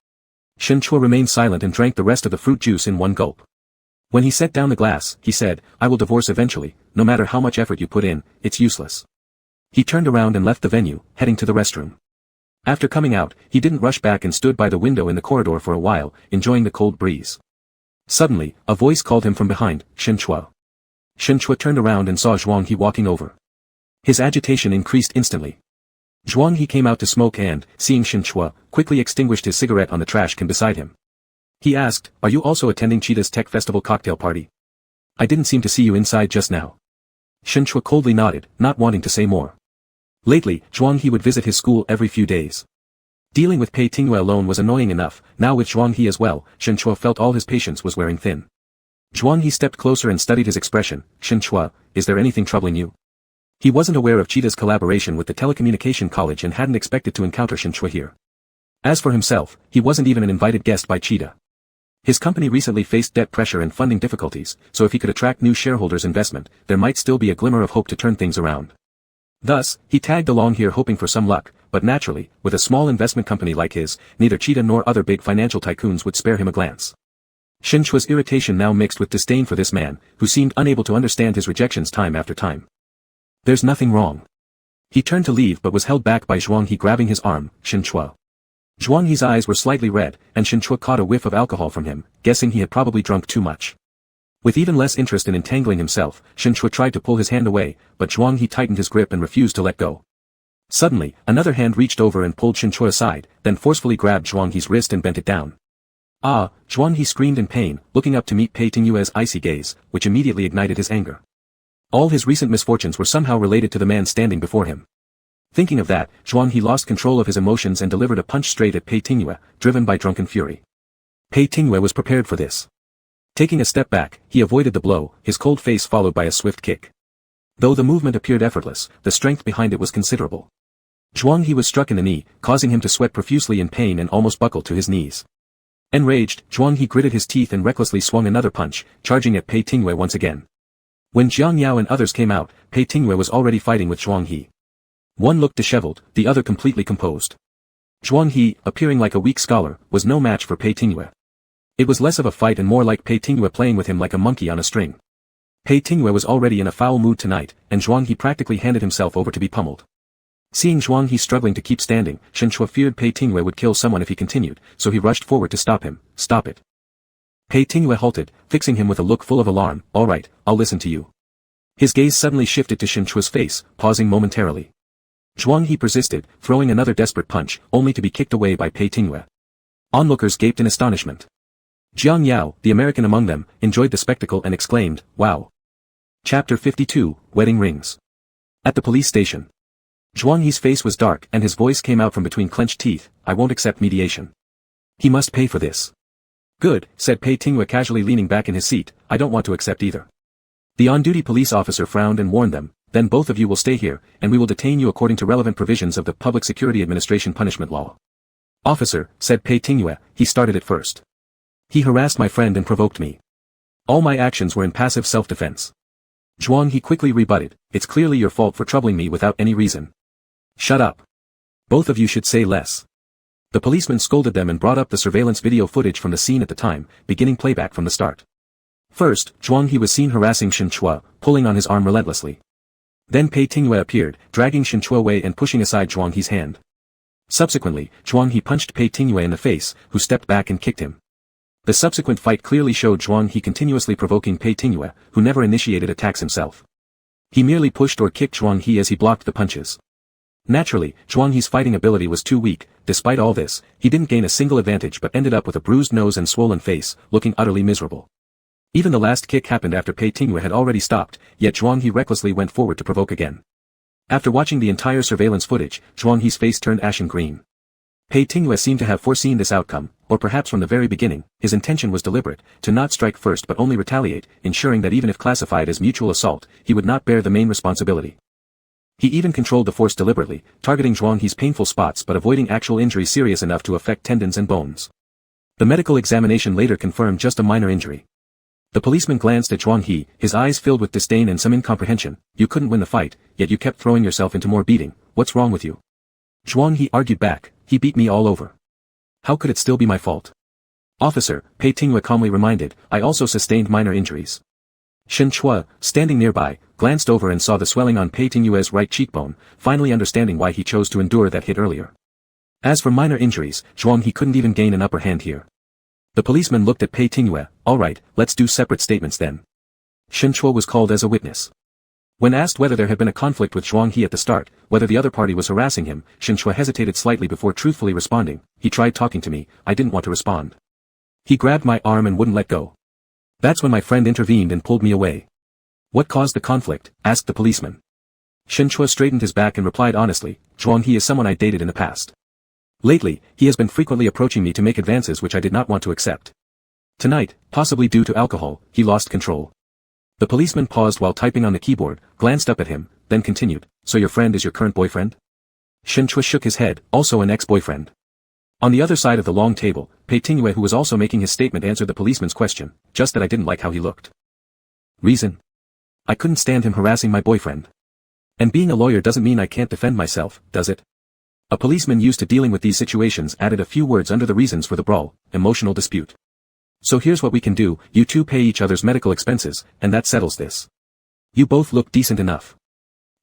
Shen Chua remained silent and drank the rest of the fruit juice in one gulp. When he set down the glass, he said, "I will divorce eventually, no matter how much effort you put in, it's useless." He turned around and left the venue, heading to the restroom. After coming out, he didn't rush back and stood by the window in the corridor for a while, enjoying the cold breeze. Suddenly, a voice called him from behind, "Shen Chua." Shen Chua turned around and saw Zhuang He walking over. His agitation increased instantly. Zhuang He came out to smoke and, seeing Shen Chua, quickly extinguished his cigarette on the trash can beside him. He asked, "Are you also attending Cheetah's Tech Festival cocktail party? I didn't seem to see you inside just now." Shen Chua coldly nodded, not wanting to say more. Lately, Zhuang He would visit his school every few days. Dealing with Pei Tingyue alone was annoying enough, now with Zhuang He as well, Shen Chua felt all his patience was wearing thin. Zhuang He stepped closer and studied his expression. "Shen Chua, is there anything troubling you?" He wasn't aware of Cheetah's collaboration with the telecommunication college and hadn't expected to encounter Shen Chua here. As for himself, he wasn't even an invited guest by Cheetah. His company recently faced debt pressure and funding difficulties, so if he could attract new shareholders' investment, there might still be a glimmer of hope to turn things around. Thus, he tagged along here hoping for some luck, but naturally, with a small investment company like his, neither Cheetah nor other big financial tycoons would spare him a glance. Shen Chua's irritation now mixed with disdain for this man, who seemed unable to understand his rejections time after time. "There's nothing wrong." He turned to leave but was held back by Zhuang He grabbing his arm, "Shen Chua." Zhuang He's eyes were slightly red, and Shen Chua caught a whiff of alcohol from him, guessing he had probably drunk too much. With even less interest in entangling himself, Shen Chua tried to pull his hand away, but Zhuang He tightened his grip and refused to let go. Suddenly, another hand reached over and pulled Shen Chua aside, then forcefully grabbed Zhuang He's wrist and bent it down. "Ah!" Zhuang He screamed in pain, looking up to meet Pei Tingyue's icy gaze, which immediately ignited his anger. All his recent misfortunes were somehow related to the man standing before him. Thinking of that, Zhuang He lost control of his emotions and delivered a punch straight at Pei Tingyue, driven by drunken fury. Pei Tingyue was prepared for this. Taking a step back, he avoided the blow, his cold face followed by a swift kick. Though the movement appeared effortless, the strength behind it was considerable. Zhuang He was struck in the knee, causing him to sweat profusely in pain and almost buckled to his knees. Enraged, Zhuang He gritted his teeth and recklessly swung another punch, charging at Pei Tingyue once again. When Jiang Yao and others came out, Pei Tingyue was already fighting with Zhuang He. One looked disheveled, the other completely composed. Zhuang He, appearing like a weak scholar, was no match for Pei Tingyue. It was less of a fight and more like Pei Tingyue playing with him like a monkey on a string. Pei Tingyue was already in a foul mood tonight, and Zhuang He practically handed himself over to be pummeled. Seeing Zhuang He struggling to keep standing, Shen Chua feared Pei Tingyue would kill someone if he continued, so he rushed forward to stop him. "Stop it." Pei Tingyue halted, fixing him with a look full of alarm. "All right, I'll listen to you." His gaze suddenly shifted to Shen Chua's face, pausing momentarily. Zhuang He persisted, throwing another desperate punch, only to be kicked away by Pei Tingyue. Onlookers gaped in astonishment. Jiang Yao, the American among them, enjoyed the spectacle and exclaimed, "Wow." Chapter 52, Wedding Rings. At the police station. Zhuang He's face was dark and his voice came out from between clenched teeth, "I won't accept mediation. He must pay for this." "Good," said Pei Tingyue casually leaning back in his seat, "I don't want to accept either." The on-duty police officer frowned and warned them, "Then both of you will stay here, and we will detain you according to relevant provisions of the Public Security Administration punishment law." "Officer," said Pei Tingyue, "he started it first. He harassed my friend and provoked me. All my actions were in passive self-defense." Zhuang He quickly rebutted, "It's clearly your fault for troubling me without any reason." "Shut up. Both of you should say less." The policeman scolded them and brought up the surveillance video footage from the scene at the time, beginning playback from the start. First, Zhuang He was seen harassing Shen Chua, pulling on his arm relentlessly. Then Pei Tingyue appeared, dragging Shen Chua away and pushing aside Zhuang He's hand. Subsequently, Zhuang He punched Pei Tingyue in the face, who stepped back and kicked him. The subsequent fight clearly showed Zhuang He continuously provoking Pei Tingyue, who never initiated attacks himself. He merely pushed or kicked Zhuang He as he blocked the punches. Naturally, Zhuang He's fighting ability was too weak. Despite all this, he didn't gain a single advantage but ended up with a bruised nose and swollen face, looking utterly miserable. Even the last kick happened after Pei Tingyue had already stopped, yet Zhuang He recklessly went forward to provoke again. After watching the entire surveillance footage, Zhuang He's face turned ashen green. Pei Tingyue seemed to have foreseen this outcome, or perhaps from the very beginning, his intention was deliberate, to not strike first but only retaliate, ensuring that even if classified as mutual assault, he would not bear the main responsibility. He even controlled the force deliberately, targeting Zhuang He's painful spots but avoiding actual injury serious enough to affect tendons and bones. The medical examination later confirmed just a minor injury. The policeman glanced at Zhuang He, his eyes filled with disdain and some incomprehension. You couldn't win the fight, yet you kept throwing yourself into more beating. What's wrong with you? Zhuang He argued back. He beat me all over. How could it still be my fault? Officer, Pei Tingyue calmly reminded, I also sustained minor injuries. Shen Chua, standing nearby, glanced over and saw the swelling on Pei Tingyue's right cheekbone, finally understanding why he chose to endure that hit earlier. As for minor injuries, Zhuang He couldn't even gain an upper hand here. The policeman looked at Pei Tingyue. Alright, let's do separate statements then. Shen Chua was called as a witness. When asked whether there had been a conflict with Zhuang He at the start, whether the other party was harassing him, Shen Chua hesitated slightly before truthfully responding. He tried talking to me, I didn't want to respond. He grabbed my arm and wouldn't let go. That's when my friend intervened and pulled me away. What caused the conflict? Asked the policeman. Shen Chua straightened his back and replied honestly, Zhuang He is someone I dated in the past. Lately, he has been frequently approaching me to make advances which I did not want to accept. Tonight, possibly due to alcohol, he lost control. The policeman paused while typing on the keyboard, glanced up at him, then continued, so your friend is your current boyfriend? Shen Chua shook his head, also an ex-boyfriend. On the other side of the long table, Pei Tingyue who was also making his statement answered the policeman's question, just that I didn't like how he looked. Reason? I couldn't stand him harassing my boyfriend. And being a lawyer doesn't mean I can't defend myself, does it? A policeman used to dealing with these situations added a few words under the reasons for the brawl, emotional dispute. So here's what we can do, you two pay each other's medical expenses, and that settles this. You both look decent enough.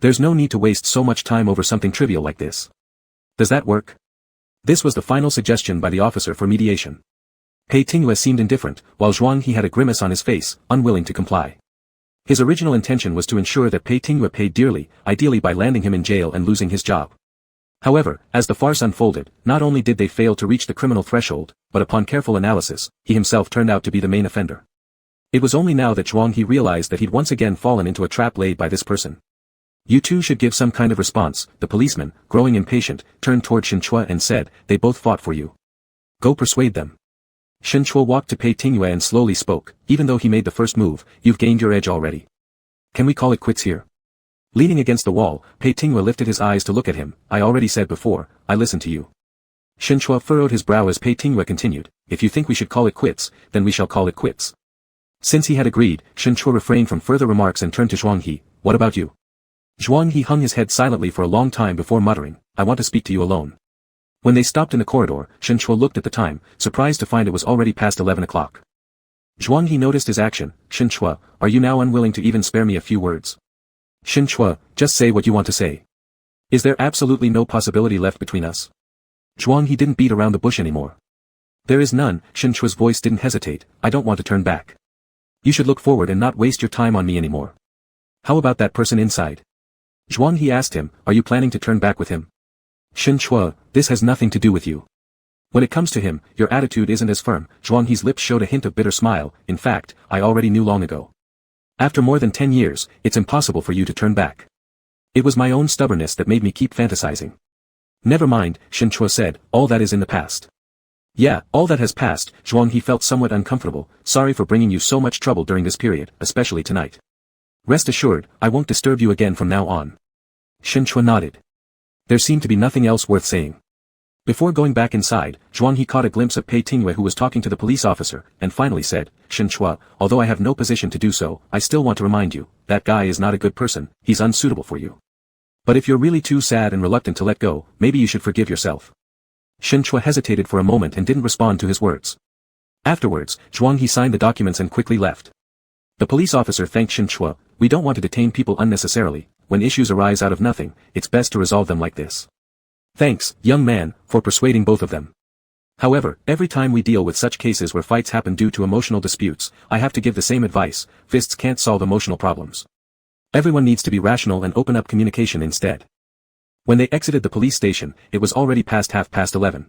There's no need to waste so much time over something trivial like this. Does that work? This was the final suggestion by the officer for mediation. Pei Tingyue seemed indifferent, while Zhuang He had a grimace on his face, unwilling to comply. His original intention was to ensure that Pei Tingyue paid dearly, ideally by landing him in jail and losing his job. However, as the farce unfolded, not only did they fail to reach the criminal threshold, but upon careful analysis, he himself turned out to be the main offender. It was only now that Zhuang He realized that he'd once again fallen into a trap laid by this person. You two should give some kind of response. The policeman, growing impatient, turned toward Shen Chua and said, they both fought for you. Go persuade them. Shen Chua walked to Pei Tingyue and slowly spoke, even though he made the first move, you've gained your edge already. Can we call it quits here? Leaning against the wall, Pei Tingyue lifted his eyes to look at him, I already said before, I listened to you. Shen Chua furrowed his brow as Pei Tingyue continued, if you think we should call it quits, then we shall call it quits. Since he had agreed, Shen Chua refrained from further remarks and turned to Zhuang He, what about you? Zhuang He hung his head silently for a long time before muttering, I want to speak to you alone. When they stopped in the corridor, Shen Chua looked at the time, surprised to find it was already past 11 o'clock. Zhuang He noticed his action, Shen Chua, are you now unwilling to even spare me a few words? Shen Chua, just say what you want to say. Is there absolutely no possibility left between us? Zhuang He didn't beat around the bush anymore. There is none, Shen Chua's voice didn't hesitate, I don't want to turn back. You should look forward and not waste your time on me anymore. How about that person inside? Zhuang He asked him, are you planning to turn back with him? Shen Chua, this has nothing to do with you. When it comes to him, your attitude isn't as firm. Zhuang He's lips showed a hint of bitter smile, in fact, I already knew long ago. After more than 10 years, it's impossible for you to turn back. It was my own stubbornness that made me keep fantasizing. Never mind, Shen Chua said, all that is in the past. Yeah, all that has passed. Zhuang He felt somewhat uncomfortable, sorry for bringing you so much trouble during this period, especially tonight. Rest assured, I won't disturb you again from now on. Shen Chua nodded. There seemed to be nothing else worth saying. Before going back inside, Zhuang He caught a glimpse of Pei Tingyue who was talking to the police officer, and finally said, Shen Chua, although I have no position to do so, I still want to remind you, that guy is not a good person, he's unsuitable for you. But if you're really too sad and reluctant to let go, maybe you should forgive yourself. Shen Chua hesitated for a moment and didn't respond to his words. Afterwards, Zhuang He signed the documents and quickly left. The police officer thanked Shen Chua, we don't want to detain people unnecessarily, when issues arise out of nothing, it's best to resolve them like this. Thanks, young man, for persuading both of them. However, every time we deal with such cases where fights happen due to emotional disputes, I have to give the same advice, fists can't solve emotional problems. Everyone needs to be rational and open up communication instead. When they exited the police station, it was already past 11:30.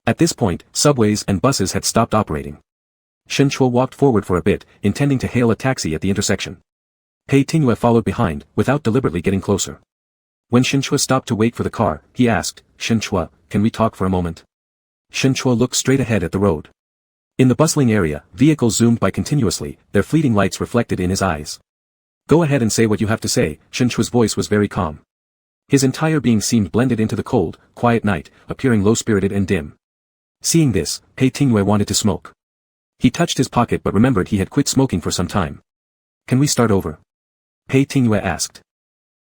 At this point, subways and buses had stopped operating. Shen Chua walked forward for a bit, intending to hail a taxi at the intersection. Pei Tingyue followed behind, without deliberately getting closer. When Shen Chua stopped to wait for the car, he asked, Shen Chua, can we talk for a moment? Shen Chua looked straight ahead at the road. In the bustling area, vehicles zoomed by continuously, their fleeting lights reflected in his eyes. Go ahead and say what you have to say, Shen Chua's voice was very calm. His entire being seemed blended into the cold, quiet night, appearing low-spirited and dim. Seeing this, Pei Tingyue wanted to smoke. He touched his pocket but remembered he had quit smoking for some time. Can we start over? Pei Tingyue asked.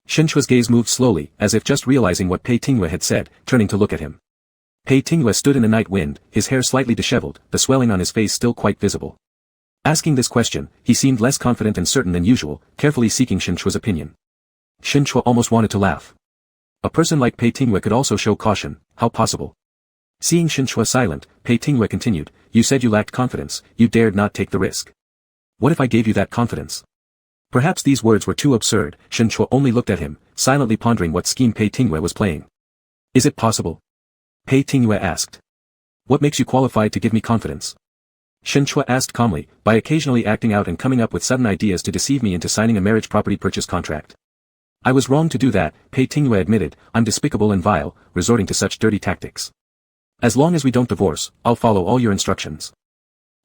Shen Chua's gaze moved slowly, as if just realizing what Pei Tingyue had said, turning to look at him. Pei Tingyue stood in the night wind, his hair slightly disheveled, the swelling on his face still quite visible. Asking this question, he seemed less confident and certain than usual, carefully seeking Shen Chua's opinion. Shen Chua almost wanted to laugh. A person like Pei Tingyue could also show caution, how possible? Seeing Shen Chua silent, Pei Tingyue continued, you said you lacked confidence, you dared not take the risk. What if I gave you that confidence? Perhaps these words were too absurd, Shen Chua only looked at him, silently pondering what scheme Pei Tingyue was playing. Is it possible? Pei Tingyue asked. What makes you qualified to give me confidence? Shen Chua asked calmly, by occasionally acting out and coming up with sudden ideas to deceive me into signing a marriage property purchase contract. I was wrong to do that, Pei Tingyue admitted, I'm despicable and vile, resorting to such dirty tactics. As long as we don't divorce, I'll follow all your instructions.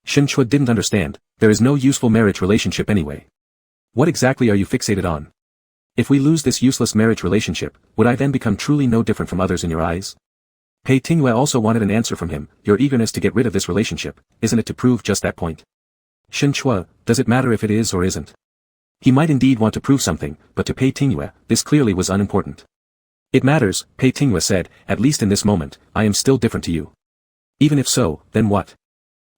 Shen Chua didn't understand, there is no useful marriage relationship anyway. What exactly are you fixated on? If we lose this useless marriage relationship, would I then become truly no different from others in your eyes? Pei Tingyue also wanted an answer from him, your eagerness to get rid of this relationship, isn't it to prove just that point? Shen Chua, does it matter if it is or isn't? He might indeed want to prove something, but to Pei Tingyue, this clearly was unimportant. It matters, Pei Tingyue said, at least in this moment, I am still different to you. Even if so, then what?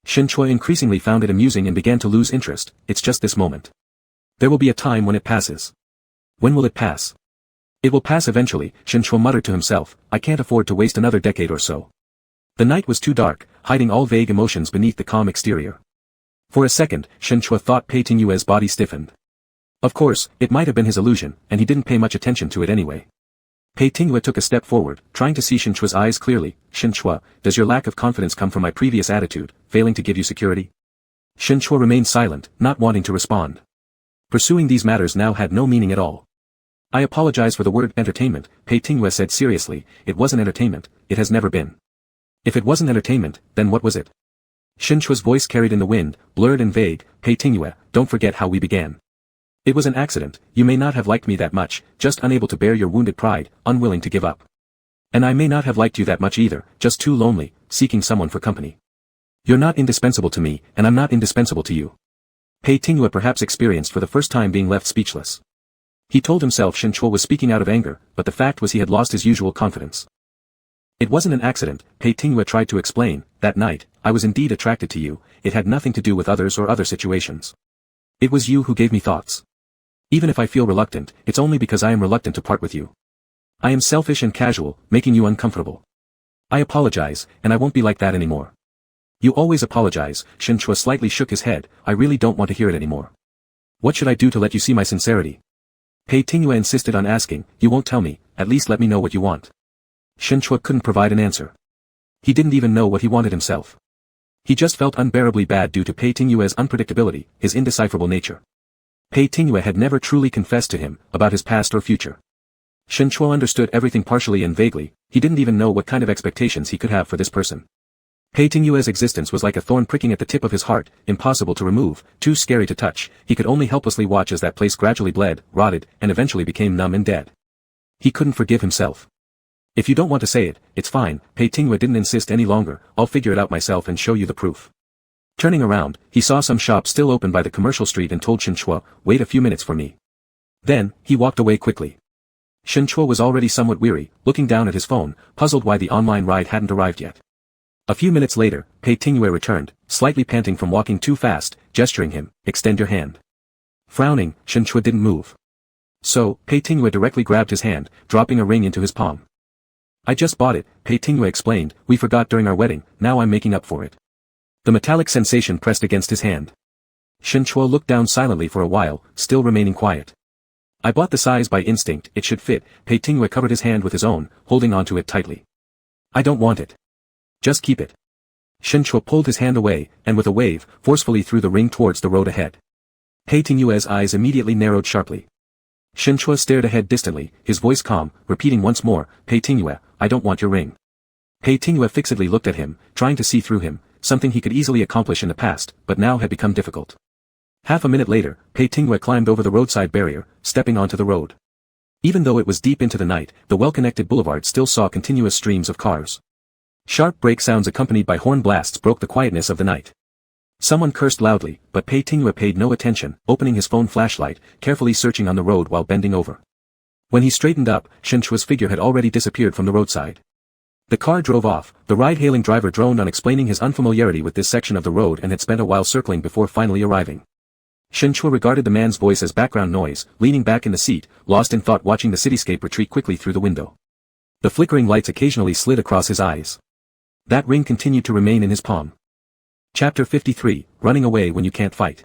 Shen Chua increasingly found it amusing and began to lose interest, it's just this moment. There will be a time when it passes. When will it pass? It will pass eventually, Shen Chua muttered to himself, I can't afford to waste another decade or so. The night was too dark, hiding all vague emotions beneath the calm exterior. For a second, Shen Chua thought Pei Tingyue's body stiffened. Of course, it might have been his illusion, and he didn't pay much attention to it anyway. Pei Tingyue took a step forward, trying to see Shen Chua's eyes clearly. Shen Chua, does your lack of confidence come from my previous attitude, failing to give you security? Shen Chua remained silent, not wanting to respond. Pursuing these matters now had no meaning at all. I apologize for the word entertainment, Pei Tingyue said seriously, it wasn't entertainment, it has never been. If it wasn't entertainment, then what was it? Shen Chua's voice carried in the wind, blurred and vague, Pei Tingyue, don't forget how we began. It was an accident, you may not have liked me that much, just unable to bear your wounded pride, unwilling to give up. And I may not have liked you that much either, just too lonely, seeking someone for company. You're not indispensable to me, and I'm not indispensable to you. Pei Tingyue perhaps experienced for the first time being left speechless. He told himself Shen Chua was speaking out of anger, but the fact was he had lost his usual confidence. It wasn't an accident, Pei Tingyue tried to explain, that night, I was indeed attracted to you, it had nothing to do with others or other situations. It was you who gave me thoughts. Even if I feel reluctant, it's only because I am reluctant to part with you. I am selfish and casual, making you uncomfortable. I apologize, and I won't be like that anymore. You always apologize, Shen Chua slightly shook his head, I really don't want to hear it anymore. What should I do to let you see my sincerity? Pei Tingyue insisted on asking, you won't tell me, at least let me know what you want. Shen Chua couldn't provide an answer. He didn't even know what he wanted himself. He just felt unbearably bad due to Pei Tingyue's unpredictability, his indecipherable nature. Pei Tingyue had never truly confessed to him, about his past or future. Shen Chua understood everything partially and vaguely, he didn't even know what kind of expectations he could have for this person. Pei Tingyue's existence was like a thorn pricking at the tip of his heart, impossible to remove, too scary to touch, he could only helplessly watch as that place gradually bled, rotted, and eventually became numb and dead. He couldn't forgive himself. If you don't want to say it, it's fine, Pei Tingyue didn't insist any longer, I'll figure it out myself and show you the proof. Turning around, he saw some shops still open by the commercial street and told Shen Chua, wait a few minutes for me. Then, he walked away quickly. Shen Chua was already somewhat weary, looking down at his phone, puzzled why the online ride hadn't arrived yet. A few minutes later, Pei Tingyue returned, slightly panting from walking too fast, gesturing him, extend your hand. Frowning, Shen Chua didn't move. So, Pei Tingyue directly grabbed his hand, dropping a ring into his palm. I just bought it, Pei Tingyue explained, we forgot during our wedding, now I'm making up for it. The metallic sensation pressed against his hand. Shen Chua looked down silently for a while, still remaining quiet. I bought the size by instinct, it should fit, Pei Tingyue covered his hand with his own, holding onto it tightly. I don't want it. Just keep it. Shen Chua pulled his hand away, and with a wave, forcefully threw the ring towards the road ahead. Pei Tingyue's eyes immediately narrowed sharply. Shen Chua stared ahead distantly, his voice calm, repeating once more, Pei Tingyue, I don't want your ring. Pei Tingyue fixedly looked at him, trying to see through him, something he could easily accomplish in the past, but now had become difficult. Half a minute later, Pei Tingyue climbed over the roadside barrier, stepping onto the road. Even though it was deep into the night, the well-connected boulevard still saw continuous streams of cars. Sharp brake sounds accompanied by horn blasts broke the quietness of the night. Someone cursed loudly, but Pei Tingyue paid no attention, opening his phone flashlight, carefully searching on the road while bending over. When he straightened up, Shen Chua's figure had already disappeared from the roadside. The car drove off, the ride-hailing driver droned on explaining his unfamiliarity with this section of the road and had spent a while circling before finally arriving. Shen Chua regarded the man's voice as background noise, leaning back in the seat, lost in thought watching the cityscape retreat quickly through the window. The flickering lights occasionally slid across his eyes. That ring continued to remain in his palm. Chapter 53, Running Away When You Can't Fight.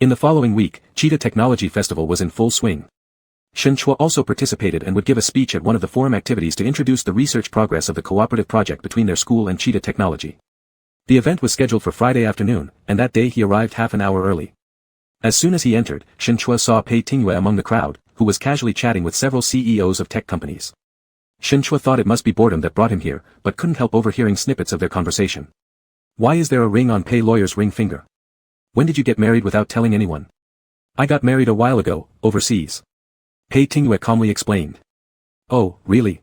In the following week, Cheetah Technology Festival was in full swing. Shen Chua also participated and would give a speech at one of the forum activities to introduce the research progress of the cooperative project between their school and Cheetah Technology. The event was scheduled for Friday afternoon, and that day he arrived half an hour early. As soon as he entered, Shen Chua saw Pei Tingyue among the crowd, who was casually chatting with several CEOs of tech companies. Shen Chua thought it must be boredom that brought him here, but couldn't help overhearing snippets of their conversation. Why is there a ring on Pei lawyer's ring finger? When did you get married without telling anyone? I got married a while ago, overseas. Pei Tingyue calmly explained. Oh, really?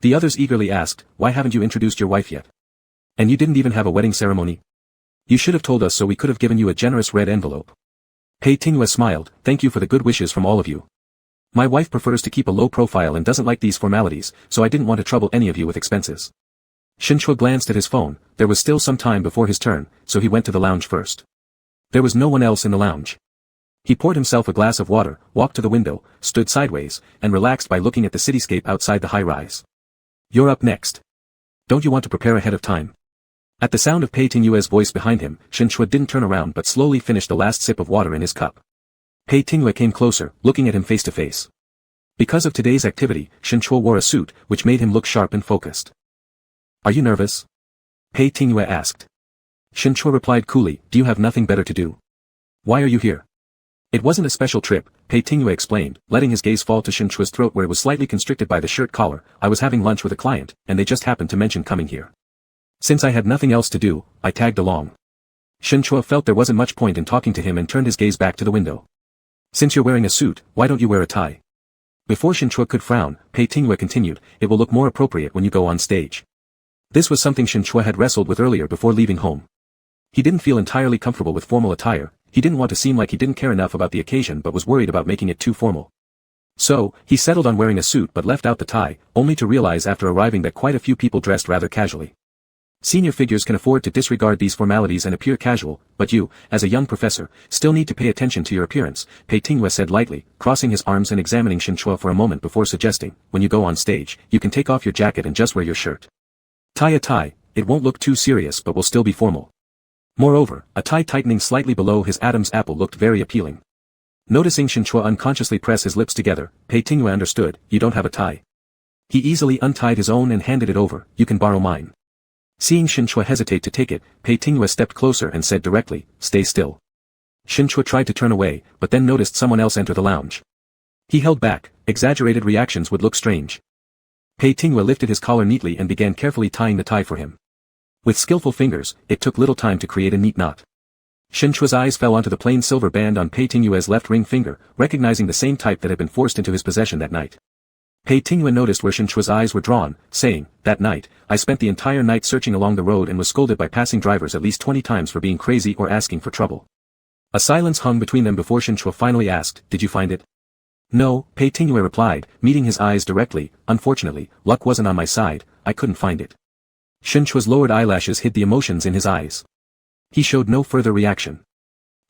The others eagerly asked, why haven't you introduced your wife yet? And you didn't even have a wedding ceremony? You should have told us so we could have given you a generous red envelope. Pei Tingyue smiled, thank you for the good wishes from all of you. My wife prefers to keep a low profile and doesn't like these formalities, so I didn't want to trouble any of you with expenses. Shen Chua glanced at his phone, there was still some time before his turn, so he went to the lounge first. There was no one else in the lounge. He poured himself a glass of water, walked to the window, stood sideways, and relaxed by looking at the cityscape outside the high-rise. You're up next. Don't you want to prepare ahead of time? At the sound of Pei Tingyue's voice behind him, Shen Chua didn't turn around but slowly finished the last sip of water in his cup. Pei Tingyue came closer, looking at him face to face. Because of today's activity, Shen Chua wore a suit, which made him look sharp and focused. Are you nervous? Pei Tingyue asked. Shen Chua replied coolly, do you have nothing better to do? Why are you here? It wasn't a special trip, Pei Tingyue explained, letting his gaze fall to Shen Chua's throat where it was slightly constricted by the shirt collar. I was having lunch with a client, and they just happened to mention coming here. Since I had nothing else to do, I tagged along. Shen Chua felt there wasn't much point in talking to him and turned his gaze back to the window. Since you're wearing a suit, why don't you wear a tie? Before Shen Chua could frown, Pei Tingyue continued, it will look more appropriate when you go on stage. This was something Shen Chua had wrestled with earlier before leaving home. He didn't feel entirely comfortable with formal attire, he didn't want to seem like he didn't care enough about the occasion but was worried about making it too formal. So, he settled on wearing a suit but left out the tie, only to realize after arriving that quite a few people dressed rather casually. Senior figures can afford to disregard these formalities and appear casual, but you, as a young professor, still need to pay attention to your appearance, Pei Tingyue said lightly, crossing his arms and examining Shen Chua for a moment before suggesting, when you go on stage, you can take off your jacket and just wear your shirt. Tie a tie, it won't look too serious but will still be formal. Moreover, a tie tightening slightly below his Adam's apple looked very appealing. Noticing Shen Chua unconsciously press his lips together, Pei Tingyue understood, you don't have a tie. He easily untied his own and handed it over, you can borrow mine. Seeing Shen Chua hesitate to take it, Pei Tingyue stepped closer and said directly, stay still. Shen Chua tried to turn away, but then noticed someone else enter the lounge. He held back, exaggerated reactions would look strange. Pei Tingyue lifted his collar neatly and began carefully tying the tie for him. With skillful fingers, it took little time to create a neat knot. Shen Chua's eyes fell onto the plain silver band on Pei Tingyue's left ring finger, recognizing the same type that had been forced into his possession that night. Pei Tingyue noticed where Shen Chua's eyes were drawn, saying, that night, I spent the entire night searching along the road and was scolded by passing drivers at least 20 times for being crazy or asking for trouble. A silence hung between them before Shen Chua finally asked, did you find it? No, Pei Tingyue replied, meeting his eyes directly, unfortunately, luck wasn't on my side, I couldn't find it. Shen Chua's lowered eyelashes hid the emotions in his eyes. He showed no further reaction.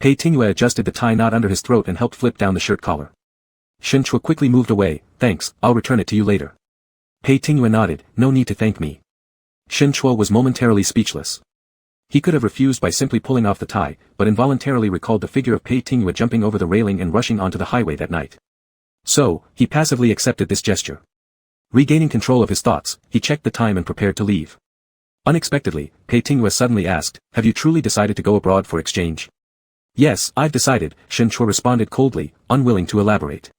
Pei Tingyue adjusted the tie knot under his throat and helped flip down the shirt collar. Shen Chua quickly moved away, thanks, I'll return it to you later. Pei Tingyue nodded, no need to thank me. Shen Chua was momentarily speechless. He could have refused by simply pulling off the tie, but involuntarily recalled the figure of Pei Tingyue jumping over the railing and rushing onto the highway that night. So, he passively accepted this gesture. Regaining control of his thoughts, he checked the time and prepared to leave. Unexpectedly, Pei Tingyue suddenly asked, have you truly decided to go abroad for exchange? Yes, I've decided, Shen Chua responded coldly, unwilling to elaborate.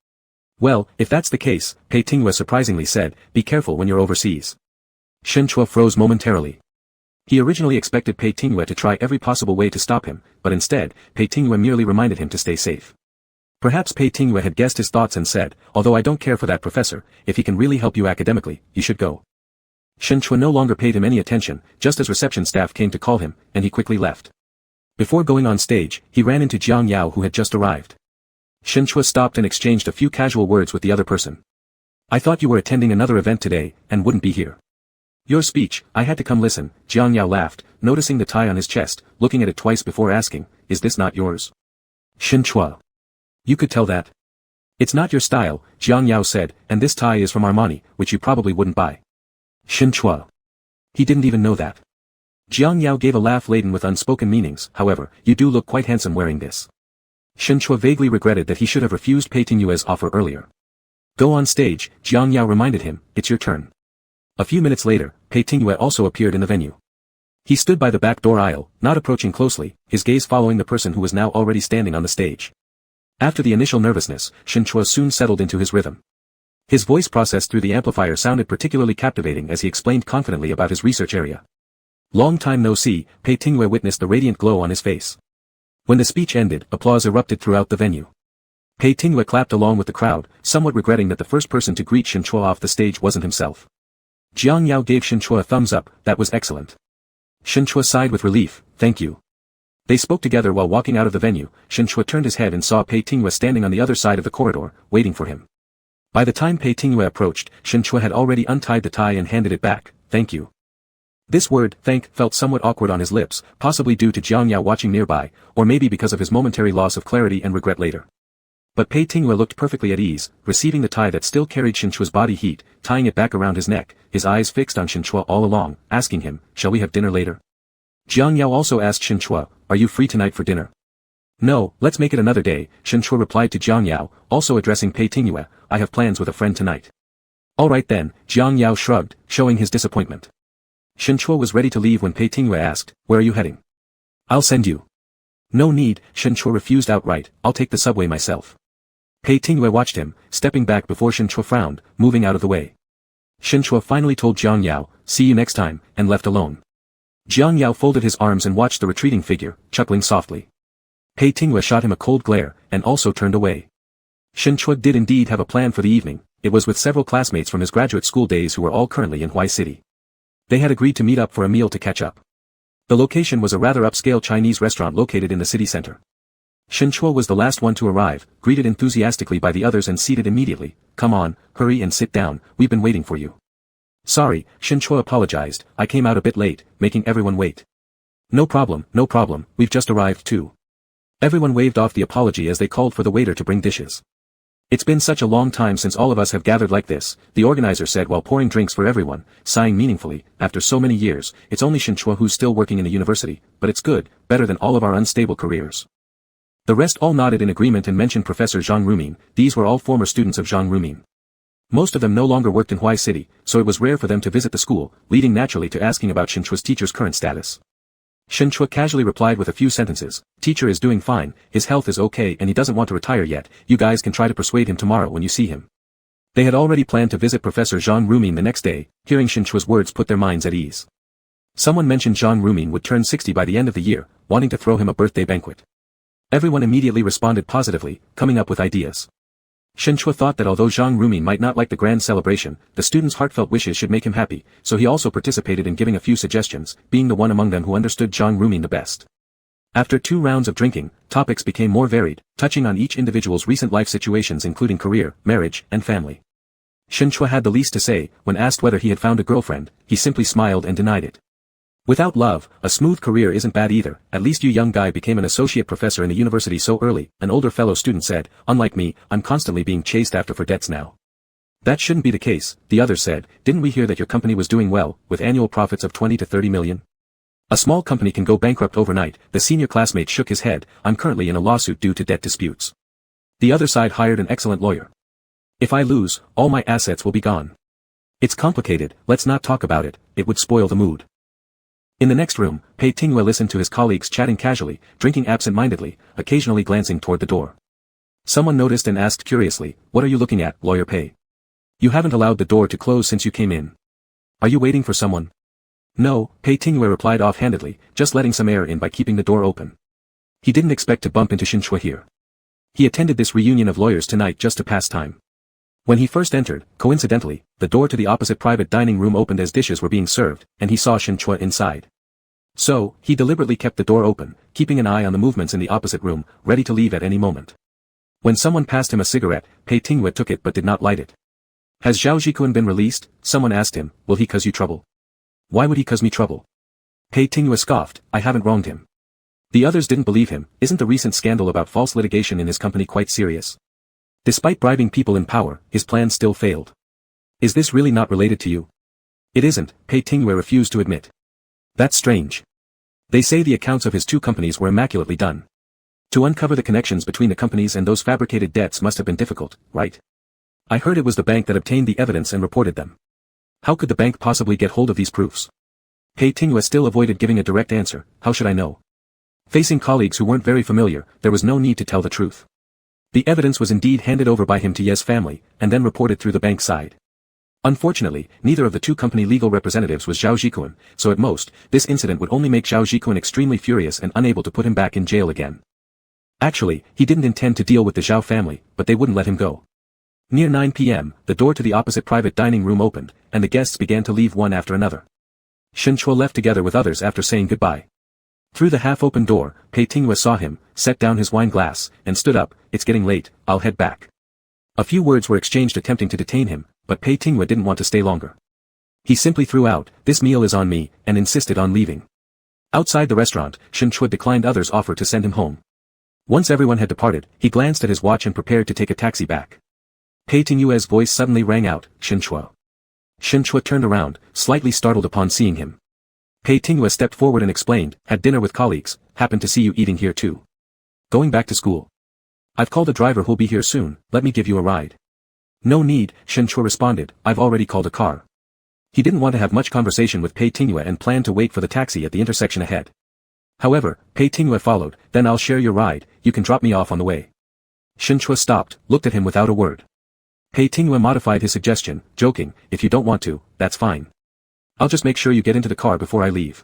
Well, if that's the case, Pei Tingyue surprisingly said, be careful when you're overseas. Shen Chua froze momentarily. He originally expected Pei Tingyue to try every possible way to stop him, but instead, Pei Tingyue merely reminded him to stay safe. Perhaps Pei Tingyu had guessed his thoughts and said, although I don't care for that professor, if he can really help you academically, you should go. Shen Chua no longer paid him any attention, just as reception staff came to call him, and he quickly left. Before going on stage, he ran into Jiang Yao who had just arrived. Shen Chua stopped and exchanged a few casual words with the other person. I thought you were attending another event today, and wouldn't be here. Your speech, I had to come listen, Jiang Yao laughed, noticing the tie on his chest, looking at it twice before asking, is this not yours? Shen Chua. You could tell that. It's not your style, Jiang Yao said, and this tie is from Armani, which you probably wouldn't buy. Shen Chua. He didn't even know that. Jiang Yao gave a laugh laden with unspoken meanings, however, you do look quite handsome wearing this. Shen Chua vaguely regretted that he should have refused Pei Tingyue's offer earlier. Go on stage, Jiang Yao reminded him, it's your turn. A few minutes later, Pei Tingyue also appeared in the venue. He stood by the back door aisle, not approaching closely, his gaze following the person who was now already standing on the stage. After the initial nervousness, Shen Chua soon settled into his rhythm. His voice processed through the amplifier sounded particularly captivating as he explained confidently about his research area. Long time no see, Pei Tingyue witnessed the radiant glow on his face. When the speech ended, applause erupted throughout the venue. Pei Tingyue clapped along with the crowd, somewhat regretting that the first person to greet Shen Chua off the stage wasn't himself. Jiang Yao gave Shen Chua a thumbs up, that was excellent. Shen Chua sighed with relief, thank you. They spoke together while walking out of the venue. Shen Chua turned his head and saw Pei Tingyue standing on the other side of the corridor, waiting for him. By the time Pei Tingyue approached, Shen Chua had already untied the tie and handed it back, thank you. This word, thank, felt somewhat awkward on his lips, possibly due to Jiang Yao watching nearby, or maybe because of his momentary loss of clarity and regret later. But Pei Tingyue looked perfectly at ease, receiving the tie that still carried Shen Chua's body heat, tying it back around his neck, his eyes fixed on Shen Chua all along, asking him, shall we have dinner later? Jiang Yao also asked Shen Chua, are you free tonight for dinner? No, let's make it another day, Shen Chua replied to Jiang Yao, also addressing Pei Tingyue, I have plans with a friend tonight. Alright then, Jiang Yao shrugged, showing his disappointment. Shen Chua was ready to leave when Pei Tingyue asked, where are you heading? I'll send you. No need, Shen Chua refused outright, I'll take the subway myself. Pei Tingyue watched him, stepping back before Shen Chua frowned, moving out of the way. Shen Chua finally told Jiang Yao, see you next time, and left alone. Jiang Yao folded his arms and watched the retreating figure, chuckling softly. Pei Tingyue shot him a cold glare, and also turned away. Shen Chua did indeed have a plan for the evening, it was with several classmates from his graduate school days who were all currently in Huai City. They had agreed to meet up for a meal to catch up. The location was a rather upscale Chinese restaurant located in the city center. Shen Chua was the last one to arrive, greeted enthusiastically by the others and seated immediately, come on, hurry and sit down, we've been waiting for you. Sorry, Shen Chua apologized, I came out a bit late, making everyone wait. No problem, we've just arrived too. Everyone waved off the apology as they called for the waiter to bring dishes. It's been such a long time since all of us have gathered like this, the organizer said while pouring drinks for everyone, sighing meaningfully, after so many years, it's only Shen Chua who's still working in the university, but it's good, better than all of our unstable careers. The rest all nodded in agreement and mentioned Professor Zhang Rumin, these were all former students of Zhang Rumin. Most of them no longer worked in Huai City, so it was rare for them to visit the school, leading naturally to asking about Shen Chua's teacher's current status. Shen Chua casually replied with a few sentences, teacher is doing fine, his health is okay and he doesn't want to retire yet, you guys can try to persuade him tomorrow when you see him. They had already planned to visit Professor Zhang Rumin the next day, hearing Shen Chua's words put their minds at ease. Someone mentioned Zhang Rumin would turn 60 by the end of the year, wanting to throw him a birthday banquet. Everyone immediately responded positively, coming up with ideas. Shen Chua thought that although Zhang Rumin might not like the grand celebration, the students' heartfelt wishes should make him happy, so he also participated in giving a few suggestions, being the one among them who understood Zhang Rumin the best. After 2 rounds of drinking, topics became more varied, touching on each individual's recent life situations including career, marriage, and family. Shen Chua had the least to say, when asked whether he had found a girlfriend, he simply smiled and denied it. Without love, a smooth career isn't bad either, at least you young guy became an associate professor in the university so early, an older fellow student said, unlike me, I'm constantly being chased after for debts now. That shouldn't be the case, the other said, didn't we hear that your company was doing well, with annual profits of 20 to 30 million? A small company can go bankrupt overnight, the senior classmate shook his head, I'm currently in a lawsuit due to debt disputes. The other side hired an excellent lawyer. If I lose, all my assets will be gone. It's complicated, let's not talk about it, it would spoil the mood. In the next room, Pei Tingyue listened to his colleagues chatting casually, drinking absent-mindedly, occasionally glancing toward the door. Someone noticed and asked curiously, what are you looking at, Lawyer Pei? You haven't allowed the door to close since you came in. Are you waiting for someone? No, Pei Tingyue replied offhandedly, just letting some air in by keeping the door open. He didn't expect to bump into Shen Chua here. He attended this reunion of lawyers tonight just to pass time. When he first entered, coincidentally, the door to the opposite private dining room opened as dishes were being served, and he saw Shin Chua inside. So, he deliberately kept the door open, keeping an eye on the movements in the opposite room, ready to leave at any moment. When someone passed him a cigarette, Pei Tingyue took it but did not light it. Has Zhao Jikun been released? Someone asked him. Will he cause you trouble? Why would he cause me trouble? Pei Tingyue scoffed. I haven't wronged him. The others didn't believe him. Isn't the recent scandal about false litigation in his company quite serious? Despite bribing people in power, his plan still failed. Is this really not related to you? It isn't, Pei Tingyue refused to admit. That's strange. They say the accounts of his two companies were immaculately done. To uncover the connections between the companies and those fabricated debts must have been difficult, right? I heard it was the bank that obtained the evidence and reported them. How could the bank possibly get hold of these proofs? Pei Tingyue still avoided giving a direct answer. How should I know? Facing colleagues who weren't very familiar, there was no need to tell the truth. The evidence was indeed handed over by him to Ye's family, and then reported through the bank side. Unfortunately, neither of the two company legal representatives was Zhao Jikun, so at most, this incident would only make Zhao Jikun extremely furious and unable to put him back in jail again. Actually, he didn't intend to deal with the Zhao family, but they wouldn't let him go. Near 9 p.m., the door to the opposite private dining room opened, and the guests began to leave one after another. Shin Chua left together with others after saying goodbye. Through the half-open door, Pei Tingyue saw him, set down his wine glass, and stood up. It's getting late, I'll head back. A few words were exchanged attempting to detain him, but Pei Tingyue didn't want to stay longer. He simply threw out, this meal is on me, and insisted on leaving. Outside the restaurant, Shin Chua declined others' offer to send him home. Once everyone had departed, he glanced at his watch and prepared to take a taxi back. Pei Tingyue's voice suddenly rang out, Shin Chua. Shin Chua turned around, slightly startled upon seeing him. Pei Tingyue stepped forward and explained, had dinner with colleagues, happened to see you eating here too. Going back to school. I've called a driver who'll be here soon, let me give you a ride. No need, Shin Chua responded, I've already called a car. He didn't want to have much conversation with Pei Tingyue and planned to wait for the taxi at the intersection ahead. However, Pei Tingyue followed, then I'll share your ride, you can drop me off on the way. Shin Chua stopped, looked at him without a word. Pei Tingyue modified his suggestion, joking, if you don't want to, that's fine. I'll just make sure you get into the car before I leave.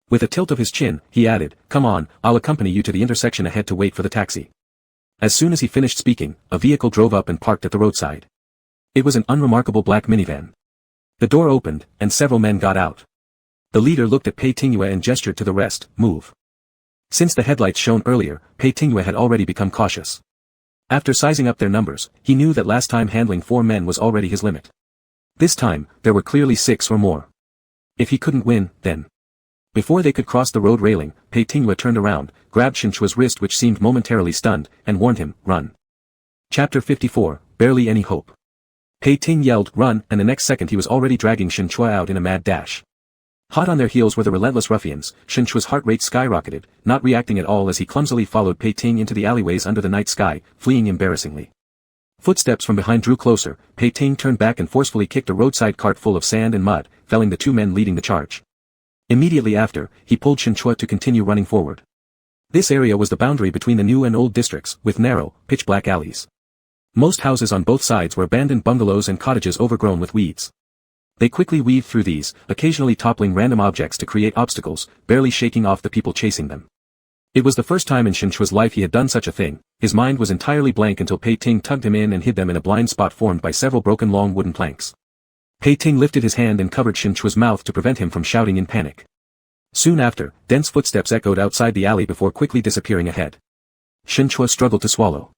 With a tilt of his chin, he added, come on, I'll accompany you to the intersection ahead to wait for the taxi. As soon as he finished speaking, a vehicle drove up and parked at the roadside. It was an unremarkable black minivan. The door opened, and several men got out. The leader looked at Pei Tingyue and gestured to the rest, move. Since the headlights shone earlier, Pei Tingyue had already become cautious. After sizing up their numbers, he knew that last time handling 4 men was already his limit. This time, there were clearly 6 or more. If he couldn't win, then. Before they could cross the road railing, Pei Tingyue turned around, grabbed Shin Chua's wrist which seemed momentarily stunned, and warned him, run. Chapter 54, Barely Any Hope. Pei Ting yelled, run, and the next second he was already dragging Shin Chua out in a mad dash. Hot on their heels were the relentless ruffians. Shin Chua's heart rate skyrocketed, not reacting at all as he clumsily followed Pei Ting into the alleyways under the night sky, fleeing embarrassingly. Footsteps from behind drew closer, Pei Ting turned back and forcefully kicked a roadside cart full of sand and mud, felling the 2 men leading the charge. Immediately after, he pulled Shin Chua to continue running forward. This area was the boundary between the new and old districts, with narrow, pitch-black alleys. Most houses on both sides were abandoned bungalows and cottages overgrown with weeds. They quickly weaved through these, occasionally toppling random objects to create obstacles, barely shaking off the people chasing them. It was the first time in Shin Chua's life he had done such a thing. His mind was entirely blank until Pei Ting tugged him in and hid them in a blind spot formed by several broken long wooden planks. Pei Ting lifted his hand and covered Shin Chua's mouth to prevent him from shouting in panic. Soon after, dense footsteps echoed outside the alley before quickly disappearing ahead. Shin Chua struggled to swallow.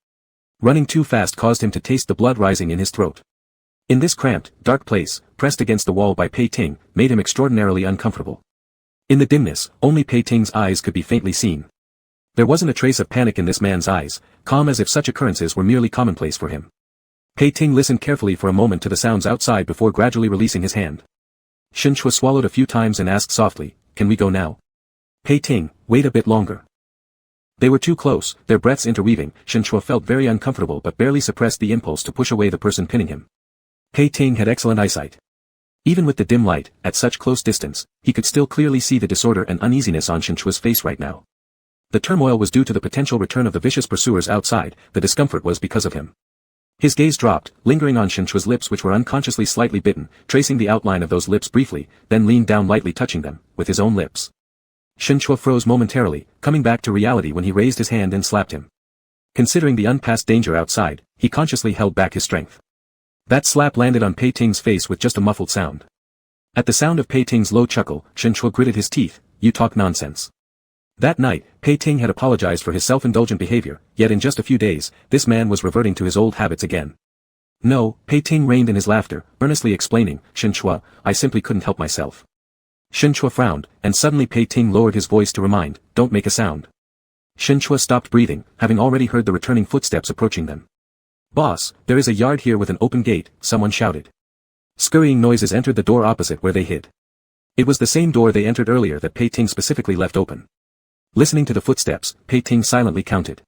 Running too fast caused him to taste the blood rising in his throat. In this cramped, dark place, pressed against the wall by Pei Ting, made him extraordinarily uncomfortable. In the dimness, only Pei Ting's eyes could be faintly seen. There wasn't a trace of panic in this man's eyes, calm as if such occurrences were merely commonplace for him. Pei Ting listened carefully for a moment to the sounds outside before gradually releasing his hand. Shin Chua swallowed a few times and asked softly, can we go now? Pei Ting, wait a bit longer. They were too close, their breaths interweaving. Shin Chua felt very uncomfortable but barely suppressed the impulse to push away the person pinning him. Pei Ting had excellent eyesight. Even with the dim light, at such close distance, he could still clearly see the disorder and uneasiness on Shin Chua's face right now. The turmoil was due to the potential return of the vicious pursuers outside, the discomfort was because of him. His gaze dropped, lingering on Shin Chua's lips which were unconsciously slightly bitten, tracing the outline of those lips briefly, then leaned down lightly touching them, with his own lips. Shin Chua froze momentarily, coming back to reality when he raised his hand and slapped him. Considering the unpassed danger outside, he consciously held back his strength. That slap landed on Pei Ting's face with just a muffled sound. At the sound of Pei Ting's low chuckle, Shen Chua gritted his teeth. You talk nonsense. That night, Pei Ting had apologized for his self-indulgent behavior, yet in just a few days, this man was reverting to his old habits again. No, Pei Ting reined in his laughter, earnestly explaining, Shen Chua, I simply couldn't help myself. Shen Chua frowned, and suddenly Pei Ting lowered his voice to remind, don't make a sound. Shen Chua stopped breathing, having already heard the returning footsteps approaching them. Boss, there is a yard here with an open gate, someone shouted. Scurrying noises entered the door opposite where they hid. It was the same door they entered earlier that Pei Ting specifically left open. Listening to the footsteps, Pei Ting silently counted.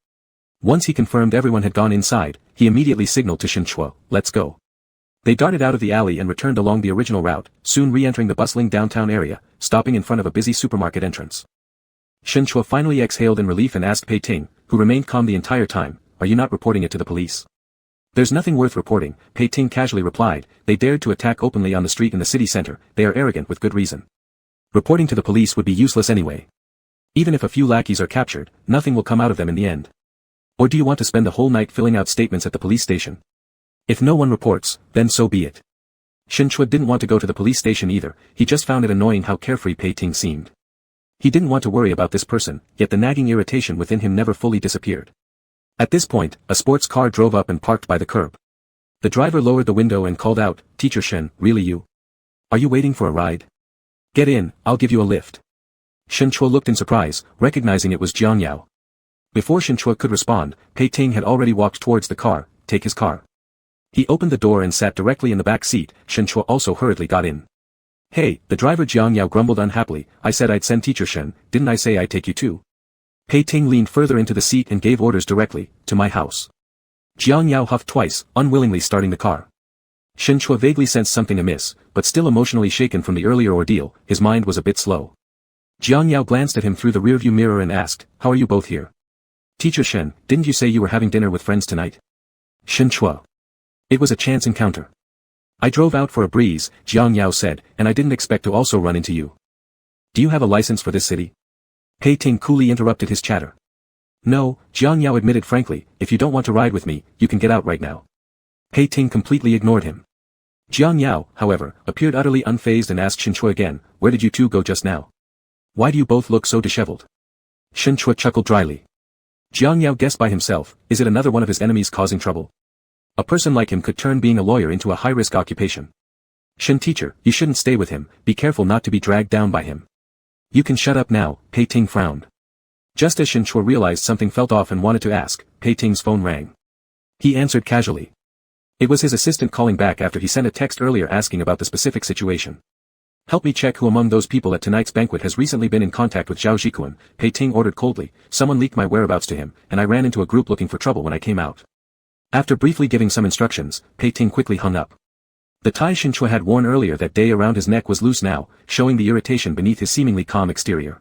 Once he confirmed everyone had gone inside, he immediately signaled to Shen Chua, let's go. They darted out of the alley and returned along the original route, soon re-entering the bustling downtown area, stopping in front of a busy supermarket entrance. Shen Chua finally exhaled in relief and asked Pei Ting, who remained calm the entire time, are you not reporting it to the police? There's nothing worth reporting, Pei Ting casually replied, they dared to attack openly on the street in the city center, they are arrogant with good reason. Reporting to the police would be useless anyway. Even if a few lackeys are captured, nothing will come out of them in the end. Or do you want to spend the whole night filling out statements at the police station? If no one reports, then so be it. Shen Chua didn't want to go to the police station either, he just found it annoying how carefree Pei Ting seemed. He didn't want to worry about this person, yet the nagging irritation within him never fully disappeared. At this point, a sports car drove up and parked by the curb. The driver lowered the window and called out, Teacher Shen, really you? Are you waiting for a ride? Get in, I'll give you a lift. Shen Chua looked in surprise, recognizing it was Jiang Yao. Before Shen Chua could respond, Pei Ting had already walked towards the car, take his car. He opened the door and sat directly in the back seat, Shen Chua also hurriedly got in. Hey, the driver Jiang Yao grumbled unhappily, I said I'd send Teacher Shen, didn't I say I'd take you too? Pei Ting leaned further into the seat and gave orders directly, to my house. Jiang Yao huffed twice, unwillingly starting the car. Shen Chua vaguely sensed something amiss, but still emotionally shaken from the earlier ordeal, his mind was a bit slow. Jiang Yao glanced at him through the rearview mirror and asked, how are you both here? Teacher Shen, didn't you say you were having dinner with friends tonight? Shen Chua. It was a chance encounter. I drove out for a breeze, Jiang Yao said, and I didn't expect to also run into you. Do you have a license for this city? Pei Ting coolly interrupted his chatter. No, Jiang Yao admitted frankly, if you don't want to ride with me, you can get out right now. Pei Ting completely ignored him. Jiang Yao, however, appeared utterly unfazed and asked Shen Chua again, where did you two go just now? Why do you both look so disheveled? Shen Chua chuckled dryly. Jiang Yao guessed by himself, is it another one of his enemies causing trouble? A person like him could turn being a lawyer into a high-risk occupation. Shen teacher, you shouldn't stay with him, be careful not to be dragged down by him. You can shut up now, Pei Ting frowned. Just as Shen Chua realized something felt off and wanted to ask, Pei Ting's phone rang. He answered casually. It was his assistant calling back after he sent a text earlier asking about the specific situation. Help me check who among those people at tonight's banquet has recently been in contact with Zhao Zhikuan, Pei Ting ordered coldly, someone leaked my whereabouts to him, and I ran into a group looking for trouble when I came out. After briefly giving some instructions, Pei Ting quickly hung up. The tie Shen Chua had worn earlier that day around his neck was loose now, showing the irritation beneath his seemingly calm exterior.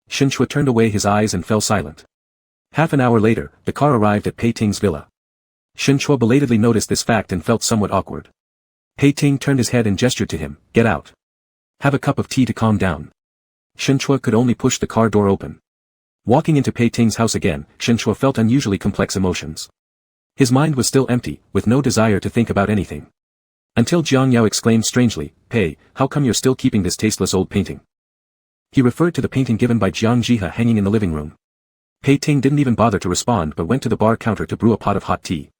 Shen Chua turned away his eyes and fell silent. Half an hour later, the car arrived at Pei Ting's villa. Shen Chua belatedly noticed this fact and felt somewhat awkward. Pei Ting turned his head and gestured to him, get out. Have a cup of tea to calm down. Shen Chua could only push the car door open. Walking into Pei Ting's house again, Shen Chua felt unusually complex emotions. His mind was still empty, with no desire to think about anything. Until Jiang Yao exclaimed strangely, Pei, how come you're still keeping this tasteless old painting? He referred to the painting given by Jiang Jihe hanging in the living room. Pei Ting didn't even bother to respond but went to the bar counter to brew a pot of hot tea.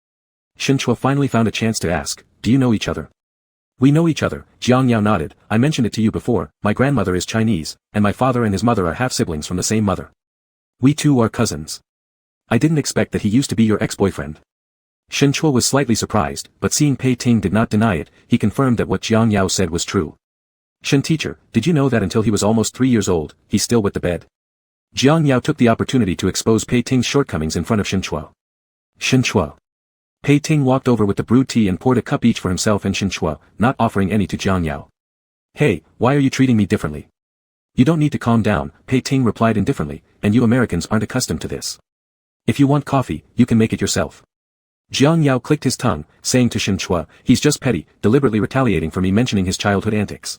Shen Chua finally found a chance to ask, do you know each other? We know each other, Jiang Yao nodded, I mentioned it to you before, my grandmother is Chinese, and my father and his mother are half-siblings from the same mother. We two are cousins. I didn't expect that he used to be your ex-boyfriend. Shen Chua was slightly surprised, but seeing Pei Ting did not deny it, he confirmed that what Jiang Yao said was true. Shen teacher, did you know that until he was almost 3 years old, he still wet the bed? Jiang Yao took the opportunity to expose Pei Ting's shortcomings in front of Shen Chua. Shen Chua. Pei Ting walked over with the brewed tea and poured a cup each for himself and Shen Chua, not offering any to Jiang Yao. Hey, why are you treating me differently? You don't need to calm down, Pei Ting replied indifferently, and you Americans aren't accustomed to this. If you want coffee, you can make it yourself. Jiang Yao clicked his tongue, saying to Shen Chua, he's just petty, deliberately retaliating for me mentioning his childhood antics.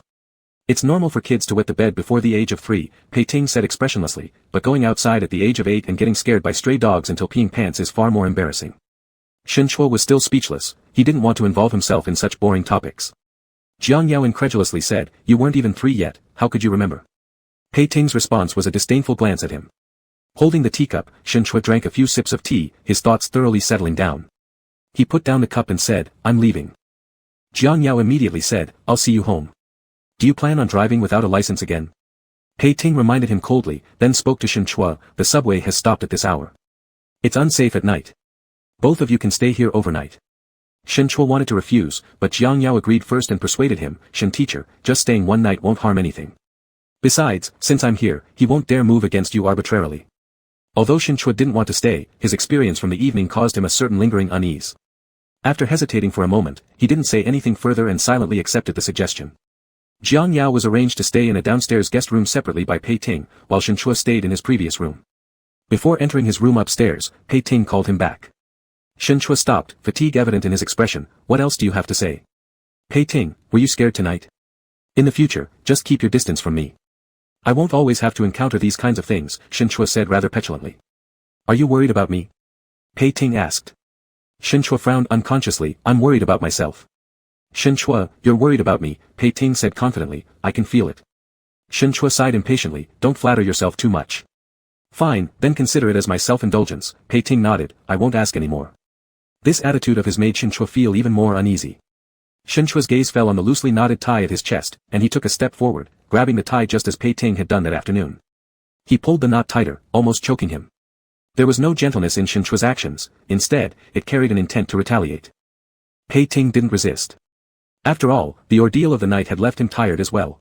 It's normal for kids to wet the bed before the age of 3, Pei Ting said expressionlessly, but going outside at the age of 8 and getting scared by stray dogs until peeing pants is far more embarrassing. Shen Chuo was still speechless, he didn't want to involve himself in such boring topics. Jiang Yao incredulously said, you weren't even 3 yet, how could you remember? Pei Ting's response was a disdainful glance at him. Holding the teacup, Shen Chuo drank a few sips of tea, his thoughts thoroughly settling down. He put down the cup and said, I'm leaving. Jiang Yao immediately said, I'll see you home. Do you plan on driving without a license again? Pei Ting reminded him coldly, then spoke to Shen Chuo, the subway has stopped at this hour. It's unsafe at night. Both of you can stay here overnight. Shen Chuo wanted to refuse, but Jiang Yao agreed first and persuaded him, Shen teacher, just staying one night won't harm anything. Besides, since I'm here, he won't dare move against you arbitrarily. Although Shen Chuo didn't want to stay, his experience from the evening caused him a certain lingering unease. After hesitating for a moment, he didn't say anything further and silently accepted the suggestion. Jiang Yao was arranged to stay in a downstairs guest room separately by Pei Ting, while Shen Chuo stayed in his previous room. Before entering his room upstairs, Pei Ting called him back. Shen Chuo stopped, fatigue evident in his expression. What else do you have to say? Pei Ting, were you scared tonight? In the future, just keep your distance from me. I won't always have to encounter these kinds of things, Shen Chuo said rather petulantly. Are you worried about me? Pei Ting asked. Shen Chuo frowned unconsciously, I'm worried about myself. Shen Chuo, you're worried about me, Pei Ting said confidently, I can feel it. Shen Chuo sighed impatiently, don't flatter yourself too much. Fine, then consider it as my self-indulgence, Pei Ting nodded, I won't ask any more. This attitude of his made Shen Chuo feel even more uneasy. Shen Chuo's gaze fell on the loosely knotted tie at his chest, and he took a step forward, grabbing the tie just as Pei Ting had done that afternoon. He pulled the knot tighter, almost choking him. There was no gentleness in Shen Chuo's actions, instead, it carried an intent to retaliate. Pei Ting didn't resist. After all, the ordeal of the night had left him tired as well.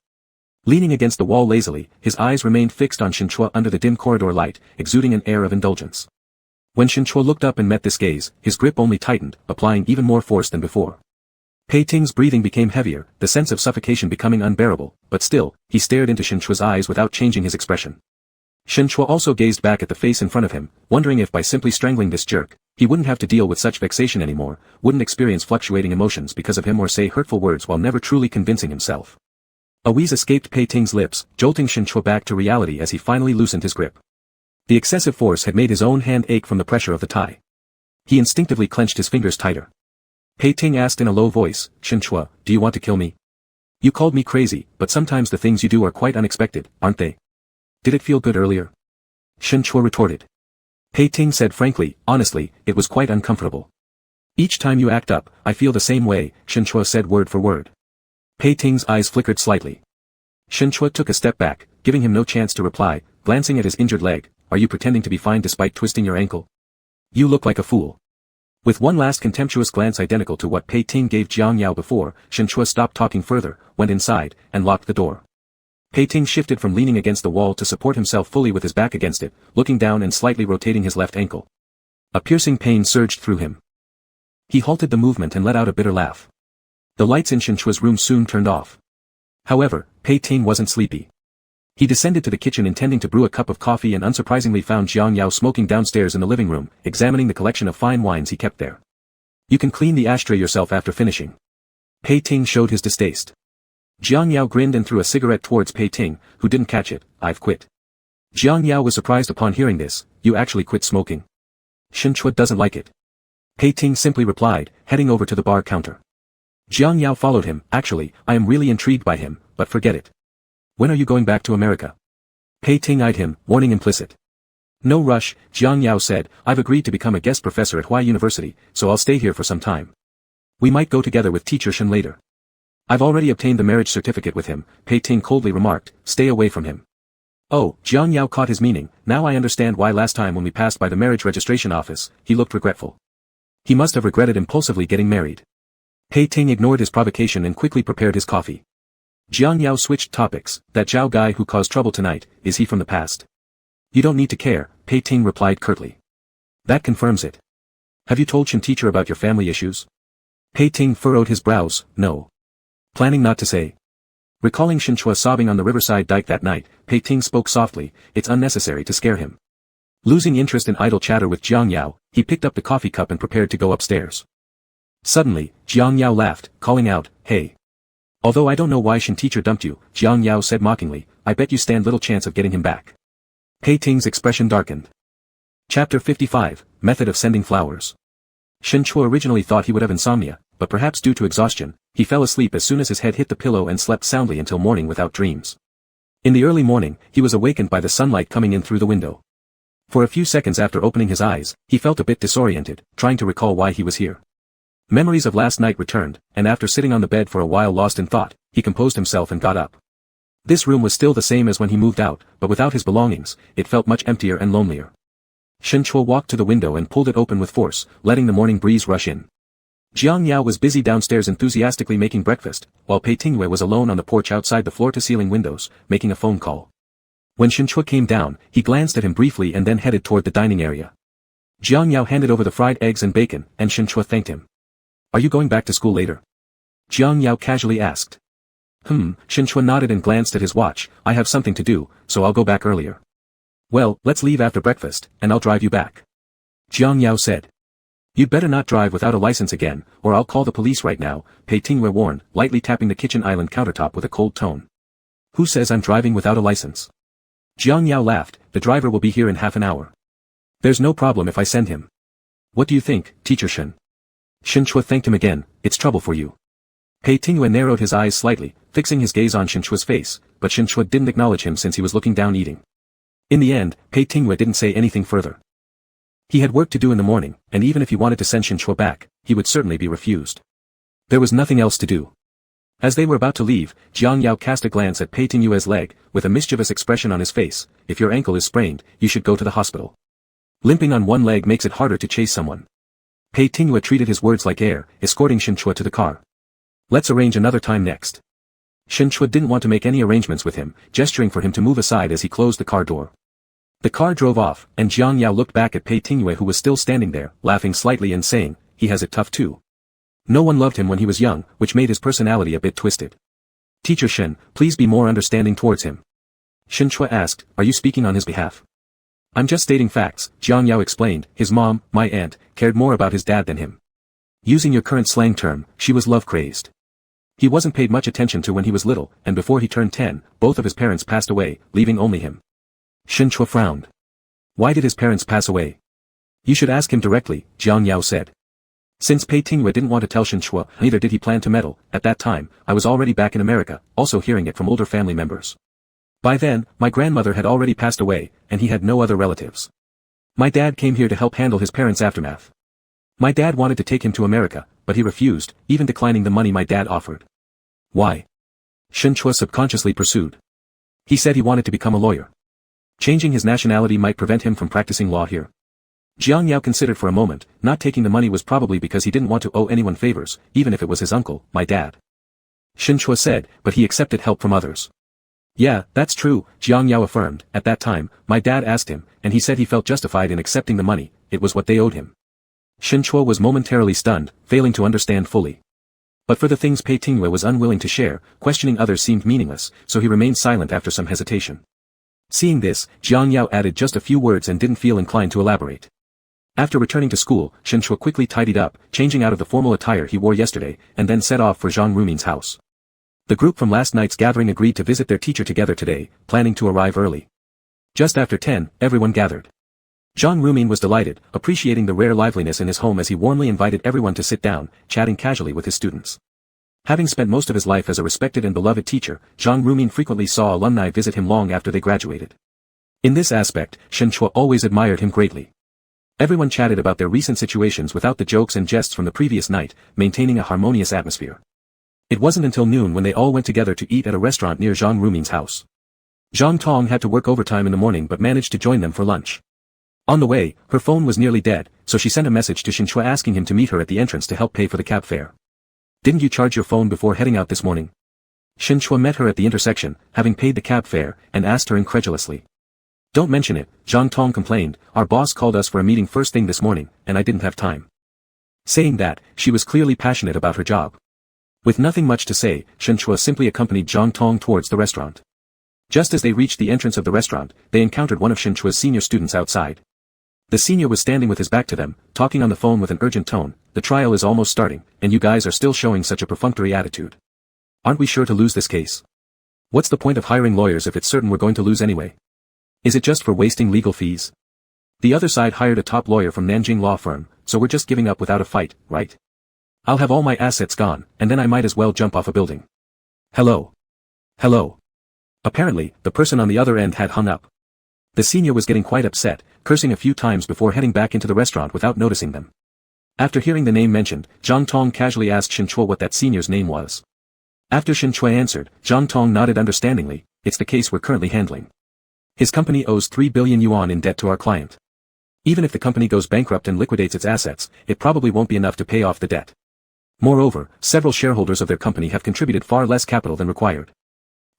Leaning against the wall lazily, his eyes remained fixed on Shen Chuo under the dim corridor light, exuding an air of indulgence. When Shen Chuo looked up and met this gaze, his grip only tightened, applying even more force than before. Pei Ting's breathing became heavier, the sense of suffocation becoming unbearable, but still, he stared into Shen Chuo's eyes without changing his expression. Shen Chuo also gazed back at the face in front of him, wondering if by simply strangling this jerk, he wouldn't have to deal with such vexation anymore, wouldn't experience fluctuating emotions because of him or say hurtful words while never truly convincing himself. A wheeze escaped Pei Ting's lips, jolting Shen Chuo back to reality as he finally loosened his grip. The excessive force had made his own hand ache from the pressure of the tie. He instinctively clenched his fingers tighter. Pei Ting asked in a low voice, Shen Chuo, do you want to kill me? You called me crazy, but sometimes the things you do are quite unexpected, aren't they? Did it feel good earlier? Shen Chuo retorted. Pei Ting said frankly, honestly, it was quite uncomfortable. Each time you act up, I feel the same way, Shen Chuo said word for word. Pei Ting's eyes flickered slightly. Shen Chuo took a step back, giving him no chance to reply, glancing at his injured leg, are you pretending to be fine despite twisting your ankle? You look like a fool. With one last contemptuous glance identical to what Pei Ting gave Jiang Yao before, Shen Chuo stopped talking further, went inside, and locked the door. Pei Ting shifted from leaning against the wall to support himself fully with his back against it, looking down and slightly rotating his left ankle. A piercing pain surged through him. He halted the movement and let out a bitter laugh. The lights in Shen Chuo's room soon turned off. However, Pei Ting wasn't sleepy. He descended to the kitchen intending to brew a cup of coffee and unsurprisingly found Jiang Yao smoking downstairs in the living room, examining the collection of fine wines he kept there. You can clean the ashtray yourself after finishing. Pei Ting showed his distaste. Jiang Yao grinned and threw a cigarette towards Pei Ting, who didn't catch it. I've quit. Jiang Yao was surprised upon hearing this, you actually quit smoking. Shen Chuo doesn't like it. Pei Ting simply replied, heading over to the bar counter. Jiang Yao followed him, actually, I am really intrigued by him, but forget it. When are you going back to America? Pei Ting eyed him, warning implicit. No rush, Jiang Yao said, I've agreed to become a guest professor at Huai University, so I'll stay here for some time. We might go together with teacher Shen later. I've already obtained the marriage certificate with him, Pei Ting coldly remarked, stay away from him. Oh, Jiang Yao caught his meaning, now I understand why last time when we passed by the marriage registration office, he looked regretful. He must have regretted impulsively getting married. Pei Ting ignored his provocation and quickly prepared his coffee. Jiang Yao switched topics, that Zhao guy who caused trouble tonight, is he from the past? You don't need to care, Pei Ting replied curtly. That confirms it. Have you told Shen teacher about your family issues? Pei Ting furrowed his brows, no. Planning not to say. Recalling Shen Chuo sobbing on the riverside dike that night, Pei Ting spoke softly, it's unnecessary to scare him. Losing interest in idle chatter with Jiang Yao, he picked up the coffee cup and prepared to go upstairs. Suddenly, Jiang Yao laughed, calling out, hey. Although I don't know why Shin teacher dumped you, Jiang Yao said mockingly, I bet you stand little chance of getting him back. Pei Ting's expression darkened. Chapter 55, Method of Sending Flowers. Shin Chua originally thought he would have insomnia, but perhaps due to exhaustion, he fell asleep as soon as his head hit the pillow and slept soundly until morning without dreams. In the early morning, he was awakened by the sunlight coming in through the window. For a few seconds after opening his eyes, he felt a bit disoriented, trying to recall why he was here. Memories of last night returned, and after sitting on the bed for a while lost in thought, he composed himself and got up. This room was still the same as when he moved out, but without his belongings, it felt much emptier and lonelier. Shin Chua walked to the window and pulled it open with force, letting the morning breeze rush in. Jiang Yao was busy downstairs enthusiastically making breakfast, while Pei Tingwei was alone on the porch outside the floor-to-ceiling windows, making a phone call. When Shin Chua came down, he glanced at him briefly and then headed toward the dining area. Jiang Yao handed over the fried eggs and bacon, and Shin Chua thanked him. Are you going back to school later? Jiang Yao casually asked. Shin Chua nodded and glanced at his watch. I have something to do, so I'll go back earlier. Well, let's leave after breakfast, and I'll drive you back. Jiang Yao said. You'd better not drive without a license again, or I'll call the police right now, Pei Tingwei warned, lightly tapping the kitchen island countertop with a cold tone. Who says I'm driving without a license? Jiang Yao laughed, the driver will be here in half an hour. There's no problem if I send him. What do you think, Teacher Shin? Shin Chua thanked him again, it's trouble for you. Pei Tingwei narrowed his eyes slightly, fixing his gaze on Shin Chua's face, but Shin Chua didn't acknowledge him since he was looking down eating. In the end, Pei Tingwei didn't say anything further. He had work to do in the morning, and even if he wanted to send Shin Chua back, he would certainly be refused. There was nothing else to do. As they were about to leave, Jiang Yao cast a glance at Pei Tingwei's leg, with a mischievous expression on his face. If your ankle is sprained, you should go to the hospital. Limping on one leg makes it harder to chase someone. Pei Tingwei treated his words like air, escorting Shin Chua to the car. Let's arrange another time next. Shin Chua didn't want to make any arrangements with him, gesturing for him to move aside as he closed the car door. The car drove off, and Jiang Yao looked back at Pei Tingwei who was still standing there, laughing slightly and saying, he has it tough too. No one loved him when he was young, which made his personality a bit twisted. Teacher Shin, please be more understanding towards him. Shin Chua asked, are you speaking on his behalf? I'm just stating facts, Jiang Yao explained. His mom, my aunt, cared more about his dad than him. Using your current slang term, she was love-crazed. He wasn't paid much attention to when he was little, and before he turned 10, both of his parents passed away, leaving only him. Shin Chua frowned. Why did his parents pass away? You should ask him directly, Jiang Yao said. Since Pei Tingwei didn't want to tell Shin Chua, neither did he plan to meddle. At that time, I was already back in America, also hearing it from older family members. By then, my grandmother had already passed away, and he had no other relatives. My dad came here to help handle his parents' aftermath. My dad wanted to take him to America, but he refused, even declining the money my dad offered. Why? Shin Chua subconsciously pursued. He said he wanted to become a lawyer. Changing his nationality might prevent him from practicing law here. Jiang Yao considered for a moment. Not taking the money was probably because he didn't want to owe anyone favors, even if it was his uncle, my dad. Shin Chua said, but he accepted help from others. Yeah, that's true, Jiang Yao affirmed. At that time, my dad asked him, and he said he felt justified in accepting the money. It was what they owed him. Shin Chua was momentarily stunned, failing to understand fully. But for the things Pei Tingwei was unwilling to share, questioning others seemed meaningless, so he remained silent after some hesitation. Seeing this, Jiang Yao added just a few words and didn't feel inclined to elaborate. After returning to school, Shin Chua quickly tidied up, changing out of the formal attire he wore yesterday, and then set off for Zhang Rumin's house. The group from last night's gathering agreed to visit their teacher together today, planning to arrive early. Just after 10, everyone gathered. Zhang Rumin was delighted, appreciating the rare liveliness in his home as he warmly invited everyone to sit down, chatting casually with his students. Having spent most of his life as a respected and beloved teacher, Zhang Rumin frequently saw alumni visit him long after they graduated. In this aspect, Shin Chua always admired him greatly. Everyone chatted about their recent situations without the jokes and jests from the previous night, maintaining a harmonious atmosphere. It wasn't until noon when they all went together to eat at a restaurant near Zhang Rumin's house. Zhang Tong had to work overtime in the morning but managed to join them for lunch. On the way, her phone was nearly dead, so she sent a message to Shin Chua asking him to meet her at the entrance to help pay for the cab fare. Didn't you charge your phone before heading out this morning? Shin Chua met her at the intersection, having paid the cab fare, and asked her incredulously. Don't mention it, Zhang Tong complained. Our boss called us for a meeting first thing this morning, and I didn't have time. Saying that, she was clearly passionate about her job. With nothing much to say, Shin Chua simply accompanied Zhang Tong towards the restaurant. Just as they reached the entrance of the restaurant, they encountered one of Shin Chua's senior students outside. The senior was standing with his back to them, talking on the phone with an urgent tone. The trial is almost starting, and you guys are still showing such a perfunctory attitude. Aren't we sure to lose this case? What's the point of hiring lawyers if it's certain we're going to lose anyway? Is it just for wasting legal fees? The other side hired a top lawyer from Nanjing law firm, so we're just giving up without a fight, right? I'll have all my assets gone, and then I might as well jump off a building. Hello. Hello. Apparently, the person on the other end had hung up. The senior was getting quite upset, cursing a few times before heading back into the restaurant without noticing them. After hearing the name mentioned, Zhang Tong casually asked Shen Chuo what that senior's name was. After Shen Chuo answered, Zhang Tong nodded understandingly. It's the case we're currently handling. His company owes 3 billion yuan in debt to our client. Even if the company goes bankrupt and liquidates its assets, it probably won't be enough to pay off the debt. Moreover, several shareholders of their company have contributed far less capital than required.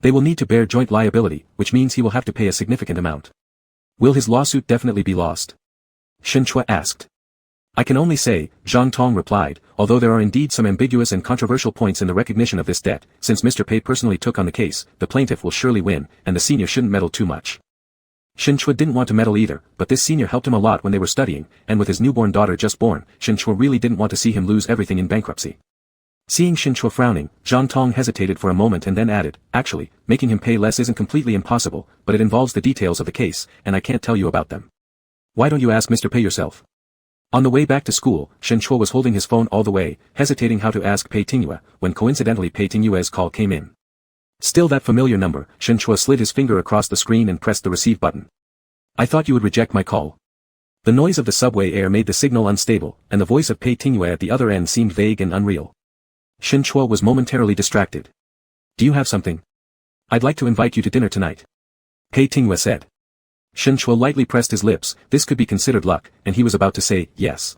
They will need to bear joint liability, which means he will have to pay a significant amount. Will his lawsuit definitely be lost? Shen Chuo asked. I can only say, Zhang Tong replied, although there are indeed some ambiguous and controversial points in the recognition of this debt, since Mr. Pei personally took on the case, the plaintiff will surely win, and the senior shouldn't meddle too much. Shen Chuo didn't want to meddle either, but this senior helped him a lot when they were studying, and with his newborn daughter just born, Shen Chuo really didn't want to see him lose everything in bankruptcy. Seeing Shen Chuo frowning, Zhang Tong hesitated for a moment and then added, actually, making him pay less isn't completely impossible, but it involves the details of the case, and I can't tell you about them. Why don't you ask Mr. Pei yourself? On the way back to school, Shen Chuo was holding his phone all the way, hesitating how to ask Pei Tingyue, when coincidentally Pei Tingyue's call came in. Still that familiar number, Shen Chuo slid his finger across the screen and pressed the receive button. I thought you would reject my call. The noise of the subway air made the signal unstable, and the voice of Pei Tingyue at the other end seemed vague and unreal. Shen Chuo was momentarily distracted. Do you have something? I'd like to invite you to dinner tonight. Pei Tingyue said. Shen Chuo lightly pressed his lips, this could be considered luck, and he was about to say, yes.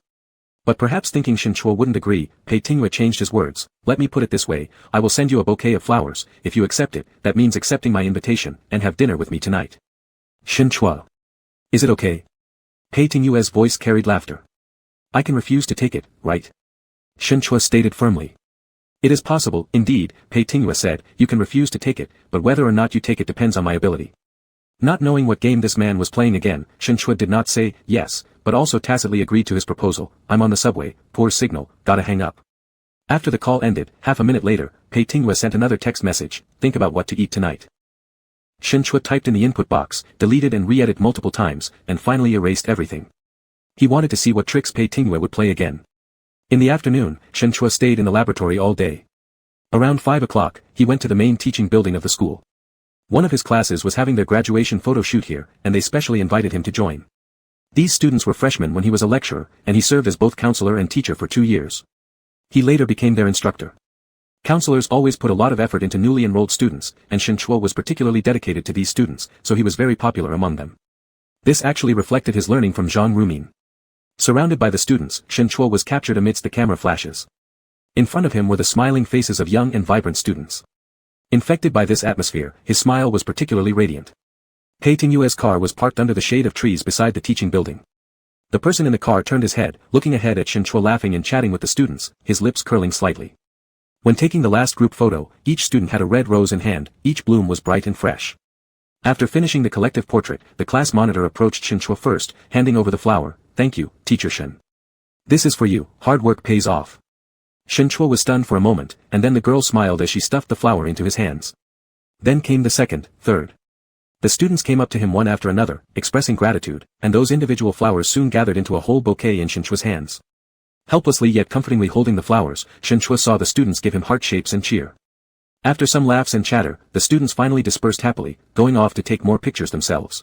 But perhaps thinking Shen Chuo wouldn't agree, Pei Tingyue changed his words, let me put it this way, I will send you a bouquet of flowers, if you accept it, that means accepting my invitation, and have dinner with me tonight. Shen Chuo. Is it okay? Pei Tingyue's voice carried laughter. I can refuse to take it, right? Shen Chuo stated firmly. It is possible, indeed, Pei Tingyue said, you can refuse to take it, but whether or not you take it depends on my ability. Not knowing what game this man was playing again, Shen Chuo did not say, yes, but also tacitly agreed to his proposal, I'm on the subway, poor signal, gotta hang up. After the call ended, half a minute later, Pei Tingyue sent another text message, think about what to eat tonight. Shen Chuo typed in the input box, deleted and re-edited multiple times, and finally erased everything. He wanted to see what tricks Pei Tingyue would play again. In the afternoon, Shen Chuo stayed in the laboratory all day. Around 5 o'clock, he went to the main teaching building of the school. One of his classes was having their graduation photo shoot here, and they specially invited him to join. These students were freshmen when he was a lecturer, and he served as both counselor and teacher for 2 years. He later became their instructor. Counselors always put a lot of effort into newly enrolled students, and Shen Chuo was particularly dedicated to these students, so he was very popular among them. This actually reflected his learning from Zhang Rumin. Surrounded by the students, Shen Chuo was captured amidst the camera flashes. In front of him were the smiling faces of young and vibrant students. Infected by this atmosphere, his smile was particularly radiant. Pei Tingyue's car was parked under the shade of trees beside the teaching building. The person in the car turned his head, looking ahead at Shen Chuo laughing and chatting with the students, his lips curling slightly. When taking the last group photo, each student had a red rose in hand, each bloom was bright and fresh. After finishing the collective portrait, the class monitor approached Shen Chuo first, handing over the flower, thank you, Teacher Shen. This is for you, hard work pays off. Shen Chuo was stunned for a moment, and then the girl smiled as she stuffed the flower into his hands. Then came the second, third. The students came up to him one after another, expressing gratitude, and those individual flowers soon gathered into a whole bouquet in Shen Chuo's hands. Helplessly yet comfortingly holding the flowers, Shen Chuo saw the students give him heart shapes and cheer. After some laughs and chatter, the students finally dispersed happily, going off to take more pictures themselves.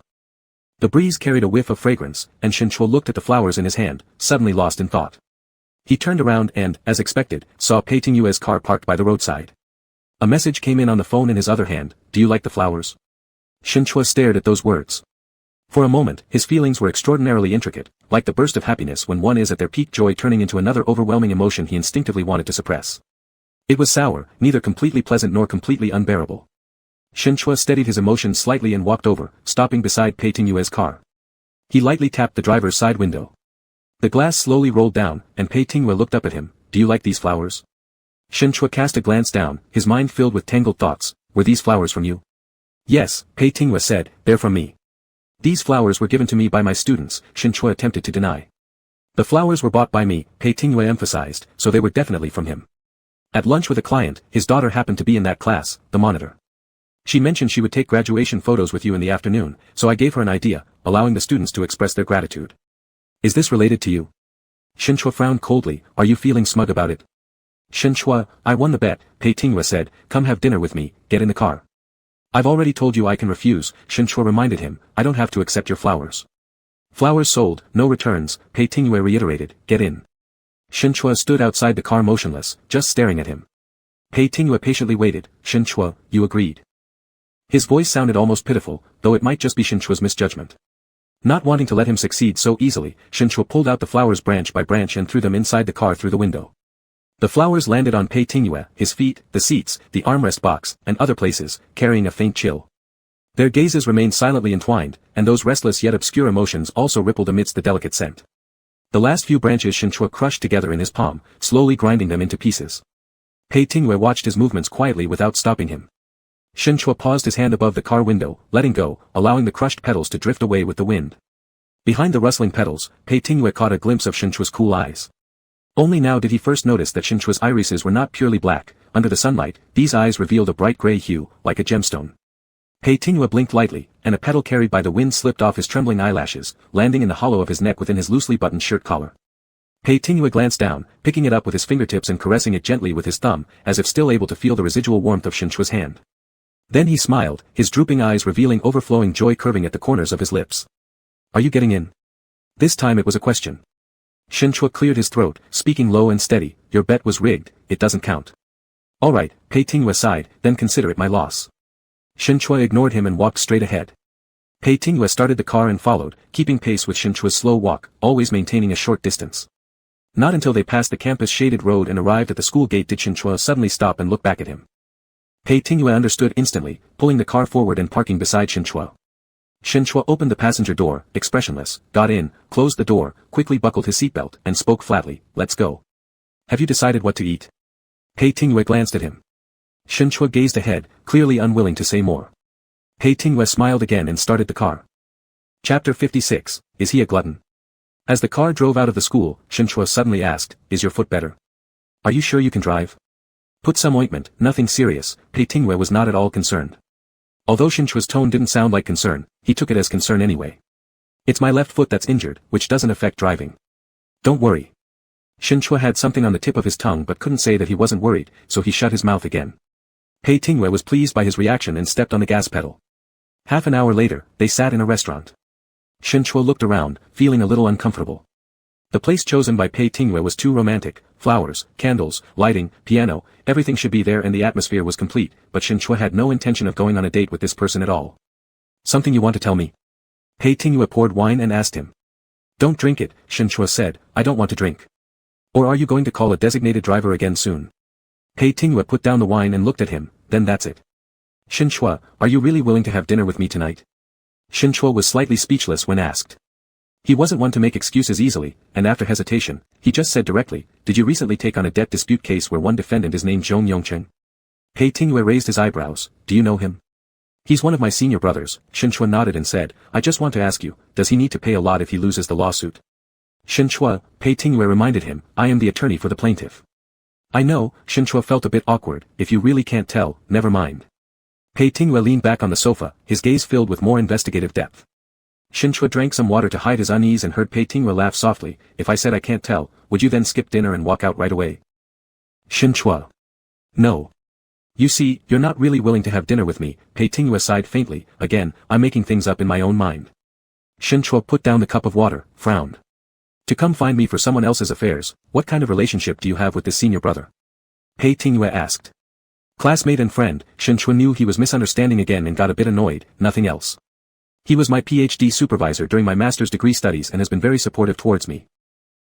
The breeze carried a whiff of fragrance, and Shen Chuo looked at the flowers in his hand, suddenly lost in thought. He turned around and, as expected, saw Pei Tingyue's car parked by the roadside. A message came in on the phone in his other hand, do you like the flowers? Shen Chuo stared at those words. For a moment, his feelings were extraordinarily intricate, like the burst of happiness when one is at their peak joy turning into another overwhelming emotion he instinctively wanted to suppress. It was sour, neither completely pleasant nor completely unbearable. Shen Chuo steadied his emotions slightly and walked over, stopping beside Pei Tingyue's car. He lightly tapped the driver's side window. The glass slowly rolled down, and Pei Tingyue looked up at him, do you like these flowers? Shen Chuo cast a glance down, his mind filled with tangled thoughts, were these flowers from you? Yes, Pei Tingyue said, they're from me. These flowers were given to me by my students, Shen Chuo attempted to deny. The flowers were bought by me, Pei Tingyue emphasized, so they were definitely from him. At lunch with a client, his daughter happened to be in that class, the monitor. She mentioned she would take graduation photos with you in the afternoon, so I gave her an idea, allowing the students to express their gratitude. Is this related to you? Shinchua frowned coldly. Are you feeling smug about it? Shinchua, I won the bet, Pei Tinghua said. Come have dinner with me, get in the car. I've already told you I can refuse, Shinchua reminded him. I don't have to accept your flowers. Flowers sold, no returns, Pei Tinghua reiterated. Get in. Shinchua stood outside the car motionless, just staring at him. Pei Tinghua patiently waited. Shinchua, you agreed. His voice sounded almost pitiful, though it might just be Shinchua's misjudgment. Not wanting to let him succeed so easily, Shinchua pulled out the flowers branch by branch and threw them inside the car through the window. The flowers landed on Pei Tinghua, his feet, the seats, the armrest box, and other places, carrying a faint chill. Their gazes remained silently entwined, and those restless yet obscure emotions also rippled amidst the delicate scent. The last few branches Shinchua crushed together in his palm, slowly grinding them into pieces. Pei Tinghua watched his movements quietly without stopping him. Shinchua paused his hand above the car window, letting go, allowing the crushed petals to drift away with the wind. Behind the rustling petals, Pei Tinghua caught a glimpse of Shinchua's cool eyes. Only now did he first notice that Shinchua's irises were not purely black. Under the sunlight, these eyes revealed a bright gray hue, like a gemstone. Pei Tinghua blinked lightly, and a petal carried by the wind slipped off his trembling eyelashes, landing in the hollow of his neck within his loosely buttoned shirt collar. Pei Tinghua glanced down, picking it up with his fingertips and caressing it gently with his thumb, as if still able to feel the residual warmth of Shinchua's hand. Then he smiled, his drooping eyes revealing overflowing joy curving at the corners of his lips. Are you getting in? This time it was a question. Shinchua cleared his throat, speaking low and steady. Your bet was rigged, it doesn't count. Alright, Pei Tinghua sighed, then consider it my loss. Shinchua ignored him and walked straight ahead. Pei Tinghua started the car and followed, keeping pace with Shinchua's slow walk, always maintaining a short distance. Not until they passed the campus-shaded road and arrived at the school gate did Shinchua suddenly stop and look back at him. Pei Tinghua understood instantly, pulling the car forward and parking beside Shinchua. Shinchua opened the passenger door, expressionless, got in, closed the door, quickly buckled his seatbelt, and spoke flatly, let's go. Have you decided what to eat? Pei Tinghua glanced at him. Shinchua gazed ahead, clearly unwilling to say more. Pei Tinghua smiled again and started the car. Chapter 56, Is he a glutton? As the car drove out of the school, Shinchua suddenly asked, is your foot better? Are you sure you can drive? Put some ointment, nothing serious. Pei Tinghua was not at all concerned. Although Shinchua's tone didn't sound like concern, he took it as concern anyway. It's my left foot that's injured, which doesn't affect driving. Don't worry. Shinchua had something on the tip of his tongue but couldn't say that he wasn't worried, so he shut his mouth again. Pei Tinghua was pleased by his reaction and stepped on the gas pedal. Half an hour later, they sat in a restaurant. Shinchua looked around, feeling a little uncomfortable. The place chosen by Pei Tinghua was too romantic. Flowers, candles, lighting, piano, everything should be there and the atmosphere was complete, but Shinchua had no intention of going on a date with this person at all. Something you want to tell me? Pei Tinghua poured wine and asked him. Don't drink it, Shinchua said, I don't want to drink. Or are you going to call a designated driver again soon? Pei Tinghua put down the wine and looked at him, then that's it. Shinchua, are you really willing to have dinner with me tonight? Shinchua was slightly speechless when asked. He wasn't one to make excuses easily, and after hesitation, he just said directly, did you recently take on a debt dispute case where one defendant is named Zhong Yongcheng? Pei Tinghua raised his eyebrows, do you know him? He's one of my senior brothers, Shinchua nodded and said, I just want to ask you, does he need to pay a lot if he loses the lawsuit? Shinchua, Pei Tinghua reminded him, I am the attorney for the plaintiff. I know, Shinchua felt a bit awkward, if you really can't tell, never mind. Pei Tinghua leaned back on the sofa, his gaze filled with more investigative depth. Shinchua drank some water to hide his unease and heard Pei Tinghua laugh softly, if I said I can't tell, would you then skip dinner and walk out right away? Shinchua. No. You see, you're not really willing to have dinner with me, Pei Tinghua sighed faintly, again, I'm making things up in my own mind. Shinchua put down the cup of water, frowned. To come find me for someone else's affairs, what kind of relationship do you have with this senior brother? Pei Tinghua asked. Classmate and friend, Shinchua knew he was misunderstanding again and got a bit annoyed, nothing else. He was my PhD supervisor during my master's degree studies and has been very supportive towards me.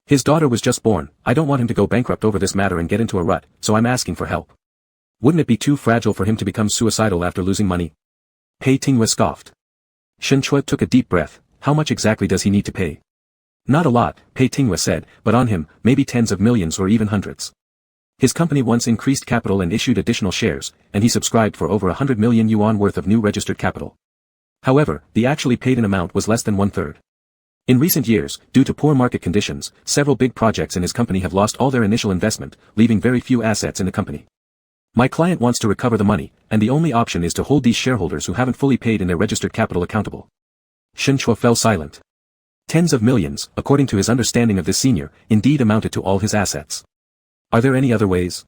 His daughter was just born, I don't want him to go bankrupt over this matter and get into a rut, so I'm asking for help. Wouldn't it be too fragile for him to become suicidal after losing money? Pei Tinghua scoffed. Shinchua took a deep breath, how much exactly does he need to pay? Not a lot, Pei Tinghua said, but on him, maybe tens of millions or even hundreds. His company once increased capital and issued additional shares, and he subscribed for over 100 million yuan worth of new registered capital. However, the actually paid-in amount was less than one-third. In recent years, due to poor market conditions, several big projects in his company have lost all their initial investment, leaving very few assets in the company. My client wants to recover the money, and the only option is to hold these shareholders who haven't fully paid in their registered capital accountable. Shen Chua fell silent. Tens of millions, according to his understanding of this senior, indeed amounted to all his assets. Are there any other ways?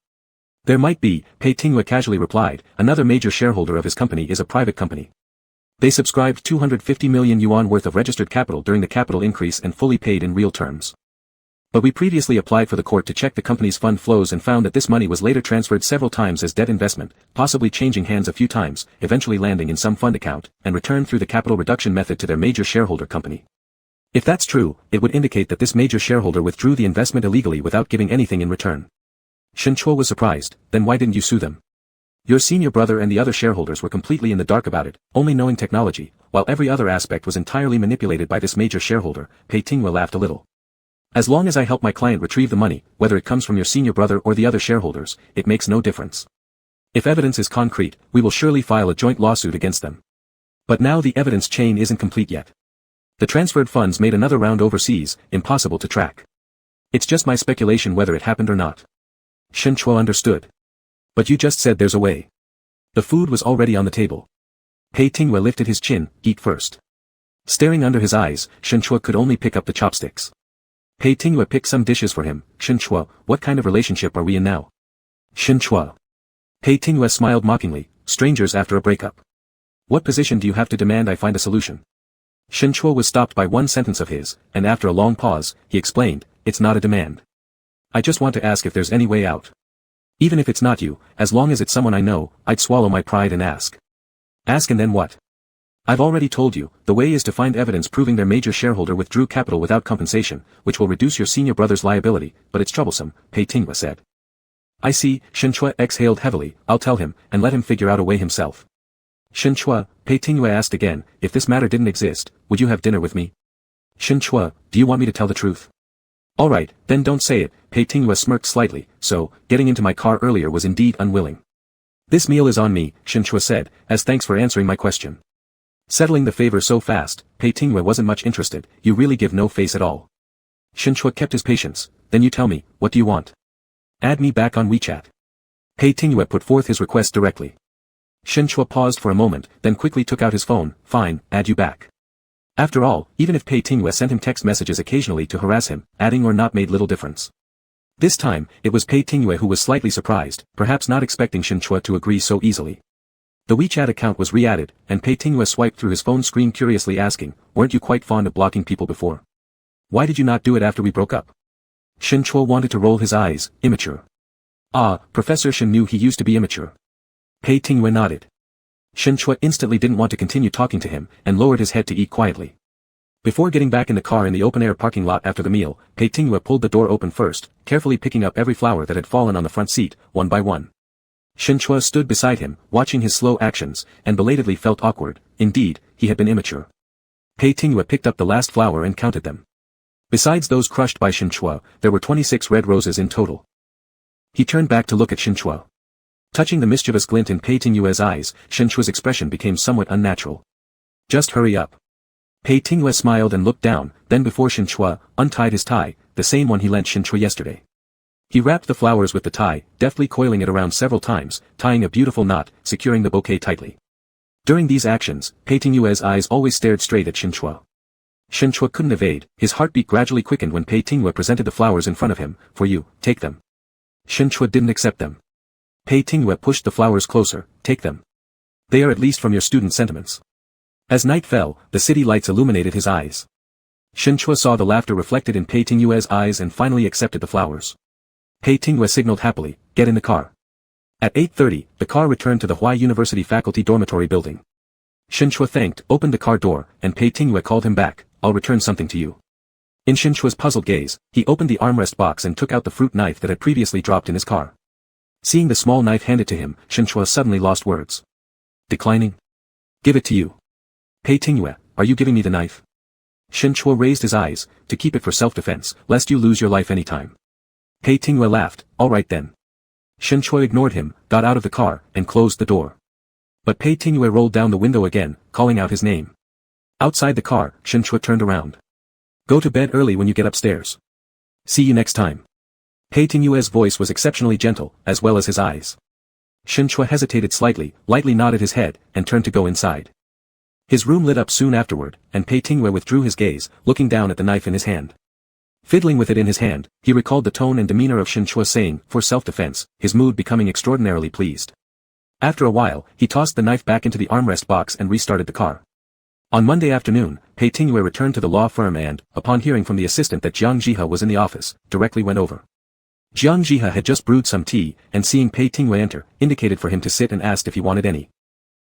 There might be, Pei Tingwei casually replied. Another major shareholder of his company is a private company. They subscribed 250 million yuan worth of registered capital during the capital increase and fully paid in real terms. But we previously applied for the court to check the company's fund flows and found that this money was later transferred several times as debt investment, possibly changing hands a few times, eventually landing in some fund account, and returned through the capital reduction method to their major shareholder company. If that's true, it would indicate that this major shareholder withdrew the investment illegally without giving anything in return. Shen Chua was surprised. Then why didn't you sue them? Your senior brother and the other shareholders were completely in the dark about it, only knowing technology, while every other aspect was entirely manipulated by this major shareholder. Pei Tingwei laughed a little. As long as I help my client retrieve the money, whether it comes from your senior brother or the other shareholders, it makes no difference. If evidence is concrete, we will surely file a joint lawsuit against them. But now the evidence chain isn't complete yet. The transferred funds made another round overseas, impossible to track. It's just my speculation whether it happened or not. Shen Chua understood. But you just said there's a way. The food was already on the table. Pei Tingwei lifted his chin. Eat first. Staring under his eyes, Shen Chua could only pick up the chopsticks. Pei Tingwei picked some dishes for him. Shen Chua, what kind of relationship are we in now? Shen Chua. Pei Tingwei smiled mockingly. Strangers after a breakup. What position do you have to demand I find a solution? Shen Chua was stopped by one sentence of his, and after a long pause, he explained, it's not a demand. I just want to ask if there's any way out. Even if it's not you, as long as it's someone I know, I'd swallow my pride and ask. Ask and then what? I've already told you, the way is to find evidence proving their major shareholder withdrew capital without compensation, which will reduce your senior brother's liability, but it's troublesome, Pei Tingwei said. I see, Shen Chua exhaled heavily. I'll tell him, and let him figure out a way himself. Shen Chua, Pei Tingwei asked again, if this matter didn't exist, would you have dinner with me? Shen Chua, do you want me to tell the truth? Alright, then don't say it. Pei Tingwei smirked slightly. So, getting into my car earlier was indeed unwilling. This meal is on me, Shen Chua said, as thanks for answering my question. Settling the favor so fast, Pei Tingwei wasn't much interested. You really give no face at all. Shen Chua kept his patience. Then you tell me, what do you want? Add me back on WeChat. Pei Tingwei put forth his request directly. Shen Chua paused for a moment, then quickly took out his phone. Fine, add you back. After all, even if Pei Tingwei sent him text messages occasionally to harass him, adding or not made little difference. This time, it was Pei Tingwei who was slightly surprised, perhaps not expecting Shen Chua to agree so easily. The WeChat account was re-added, and Pei Tingwei swiped through his phone screen curiously asking, weren't you quite fond of blocking people before? Why did you not do it after we broke up? Shen Chua wanted to roll his eyes. Immature. Ah, Professor Shen knew he used to be immature. Pei Tingwei nodded. Shen Chua instantly didn't want to continue talking to him, and lowered his head to eat quietly. Before getting back in the car in the open-air parking lot after the meal, Pei Tingwei pulled the door open first, carefully picking up every flower that had fallen on the front seat, one by one. Shen Chua stood beside him, watching his slow actions, and belatedly felt awkward. Indeed, he had been immature. Pei Tingwei picked up the last flower and counted them. Besides those crushed by Shen Chua, there were 26 red roses in total. He turned back to look at Shen Chua. Touching the mischievous glint in Pei Tingwei's eyes, Shen Chua's expression became somewhat unnatural. Just hurry up. Pei Tingwei smiled and looked down, then before Shen Chua, untied his tie, the same one he lent Shen Chua yesterday. He wrapped the flowers with the tie, deftly coiling it around several times, tying a beautiful knot, securing the bouquet tightly. During these actions, Pei Tingwei's eyes always stared straight at Shen Chua. Shen Chua couldn't evade. His heartbeat gradually quickened when Pei Tingwei presented the flowers in front of him. For you, take them. Shen Chua didn't accept them. Pei Tingwei pushed the flowers closer. Take them. They are at least from your student sentiments. As night fell, the city lights illuminated his eyes. Shen Chua saw the laughter reflected in Pei Tingwei's eyes and finally accepted the flowers. Pei Tingwei signaled happily, get in the car. At 8:30, the car returned to the Huai University faculty dormitory building. Shen Chua thanked, opened the car door, and Pei Tingwei called him back, I'll return something to you. In Shen Chua's puzzled gaze, he opened the armrest box and took out the fruit knife that had previously dropped in his car. Seeing the small knife handed to him, Shen Chua suddenly lost words. Declining? Give it to you. Pei Tingwei, are you giving me the knife? Shen Chua raised his eyes, to keep it for self-defense, lest you lose your life any time. Pei Tingwei laughed, all right then. Shen Chua ignored him, got out of the car, and closed the door. But Pei Tingwei rolled down the window again, calling out his name. Outside the car, Shen Chua turned around. Go to bed early when you get upstairs. See you next time. Pei Tingyue's voice was exceptionally gentle, as well as his eyes. Shen Chua hesitated slightly, lightly nodded his head, and turned to go inside. His room lit up soon afterward, and Pei Tingyue withdrew his gaze, looking down at the knife in his hand. Fiddling with it in his hand, he recalled the tone and demeanor of Shen Chua saying, for self-defense, his mood becoming extraordinarily pleased. After a while, he tossed the knife back into the armrest box and restarted the car. On Monday afternoon, Pei Tingyue returned to the law firm and, upon hearing from the assistant that Jiang Jihe was in the office, directly went over. Jiang Jihe had just brewed some tea, and seeing Pei Tingyue enter, indicated for him to sit and asked if he wanted any.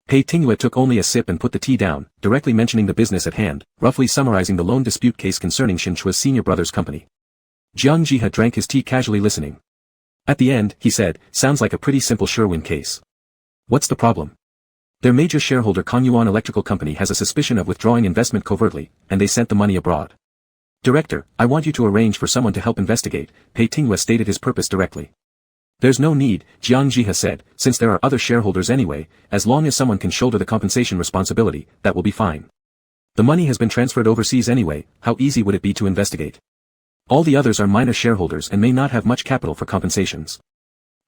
Pei Tingyue took only a sip and put the tea down, directly mentioning the business at hand, roughly summarizing the loan dispute case concerning Shen Chua's senior brother's company. Jiang Jihe drank his tea casually listening. At the end, he said, sounds like a pretty simple sure-win case. What's the problem? Their major shareholder Konyuan Electrical Company has a suspicion of withdrawing investment covertly, and they sent the money abroad. Director, I want you to arrange for someone to help investigate, Pei Tingyue stated his purpose directly. There's no need, Jiang Jihe said, since there are other shareholders anyway, as long as someone can shoulder the compensation responsibility, that will be fine. The money has been transferred overseas anyway, how easy would it be to investigate? All the others are minor shareholders and may not have much capital for compensations.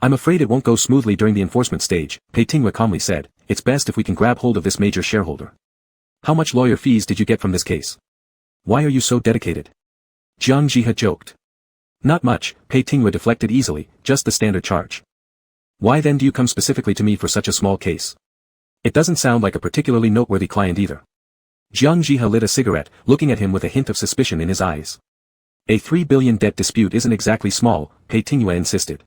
I'm afraid it won't go smoothly during the enforcement stage, Pei Tingyue calmly said, it's best if we can grab hold of this major shareholder. How much lawyer fees did you get from this case? Why are you so dedicated? Jiang Jihe joked. Not much, Pei Tingyue deflected easily, just the standard charge. Why then do you come specifically to me for such a small case? It doesn't sound like a particularly noteworthy client either. Jiang Jihe lit a cigarette, looking at him with a hint of suspicion in his eyes. A 3 billion debt dispute isn't exactly small, Pei Tingyue insisted.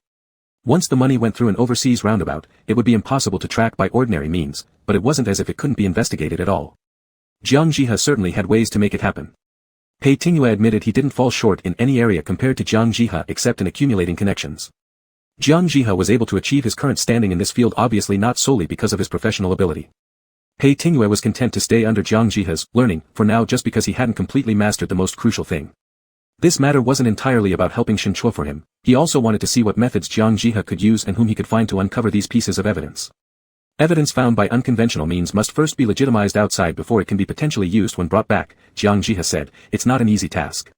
Once the money went through an overseas roundabout, it would be impossible to track by ordinary means, but it wasn't as if it couldn't be investigated at all. Jiang Jihe certainly had ways to make it happen. Pei Tingyue admitted he didn't fall short in any area compared to Jiang Jihe except in accumulating connections. Jiang Jihe was able to achieve his current standing in this field obviously not solely because of his professional ability. Pei Tingyue was content to stay under Jiang Jihe's learning, for now just because he hadn't completely mastered the most crucial thing. This matter wasn't entirely about helping Shen Chua for him, he also wanted to see what methods Jiang Jihe could use and whom he could find to uncover these pieces of evidence. Evidence found by unconventional means must first be legitimized outside before it can be potentially used when brought back, Jiang Jihe said, it's not an easy task.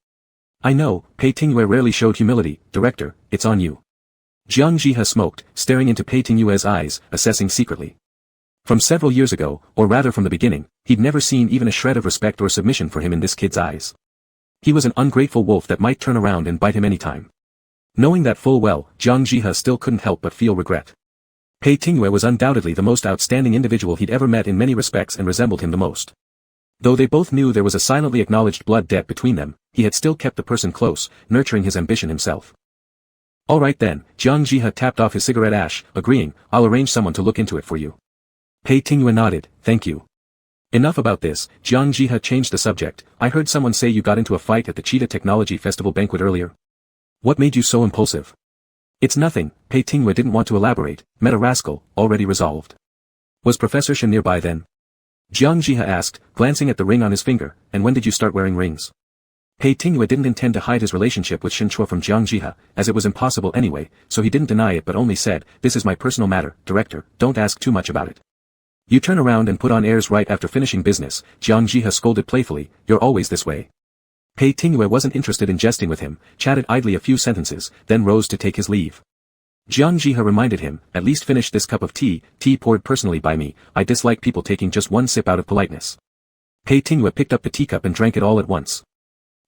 I know, Pei Tingyue rarely showed humility, Director, it's on you. Jiang Jihe smoked, staring into Pei Tingyue's eyes, assessing secretly. From several years ago, or rather from the beginning, he'd never seen even a shred of respect or submission for him in this kid's eyes. He was an ungrateful wolf that might turn around and bite him any time. Knowing that full well, Jiang Jihe still couldn't help but feel regret. Pei Tingyue was undoubtedly the most outstanding individual he'd ever met in many respects and resembled him the most. Though they both knew there was a silently acknowledged blood debt between them, he had still kept the person close, nurturing his ambition himself. All right then, Jiang Jihe tapped off his cigarette ash, agreeing, I'll arrange someone to look into it for you. Pei Tingyue nodded, thank you. Enough about this, Jiang Jihe changed the subject, I heard someone say you got into a fight at the Cheetah Technology Festival banquet earlier. What made you so impulsive? It's nothing, Pei Tingyue didn't want to elaborate, met a rascal, already resolved. Was Professor Shen nearby then? Jiang Jihe asked, glancing at the ring on his finger, and when did you start wearing rings? Pei Tingyue didn't intend to hide his relationship with Shen Chua from Jiang Jihe, as it was impossible anyway, so he didn't deny it but only said, this is my personal matter, Director, don't ask too much about it. You turn around and put on airs right after finishing business, Jiang Jihe scolded playfully, you're always this way. Pei Tingyue wasn't interested in jesting with him, chatted idly a few sentences, then rose to take his leave. Jiang Jihe reminded him, at least finish this cup of tea poured personally by me, I dislike people taking just one sip out of politeness. Pei Tingyue picked up the teacup and drank it all at once.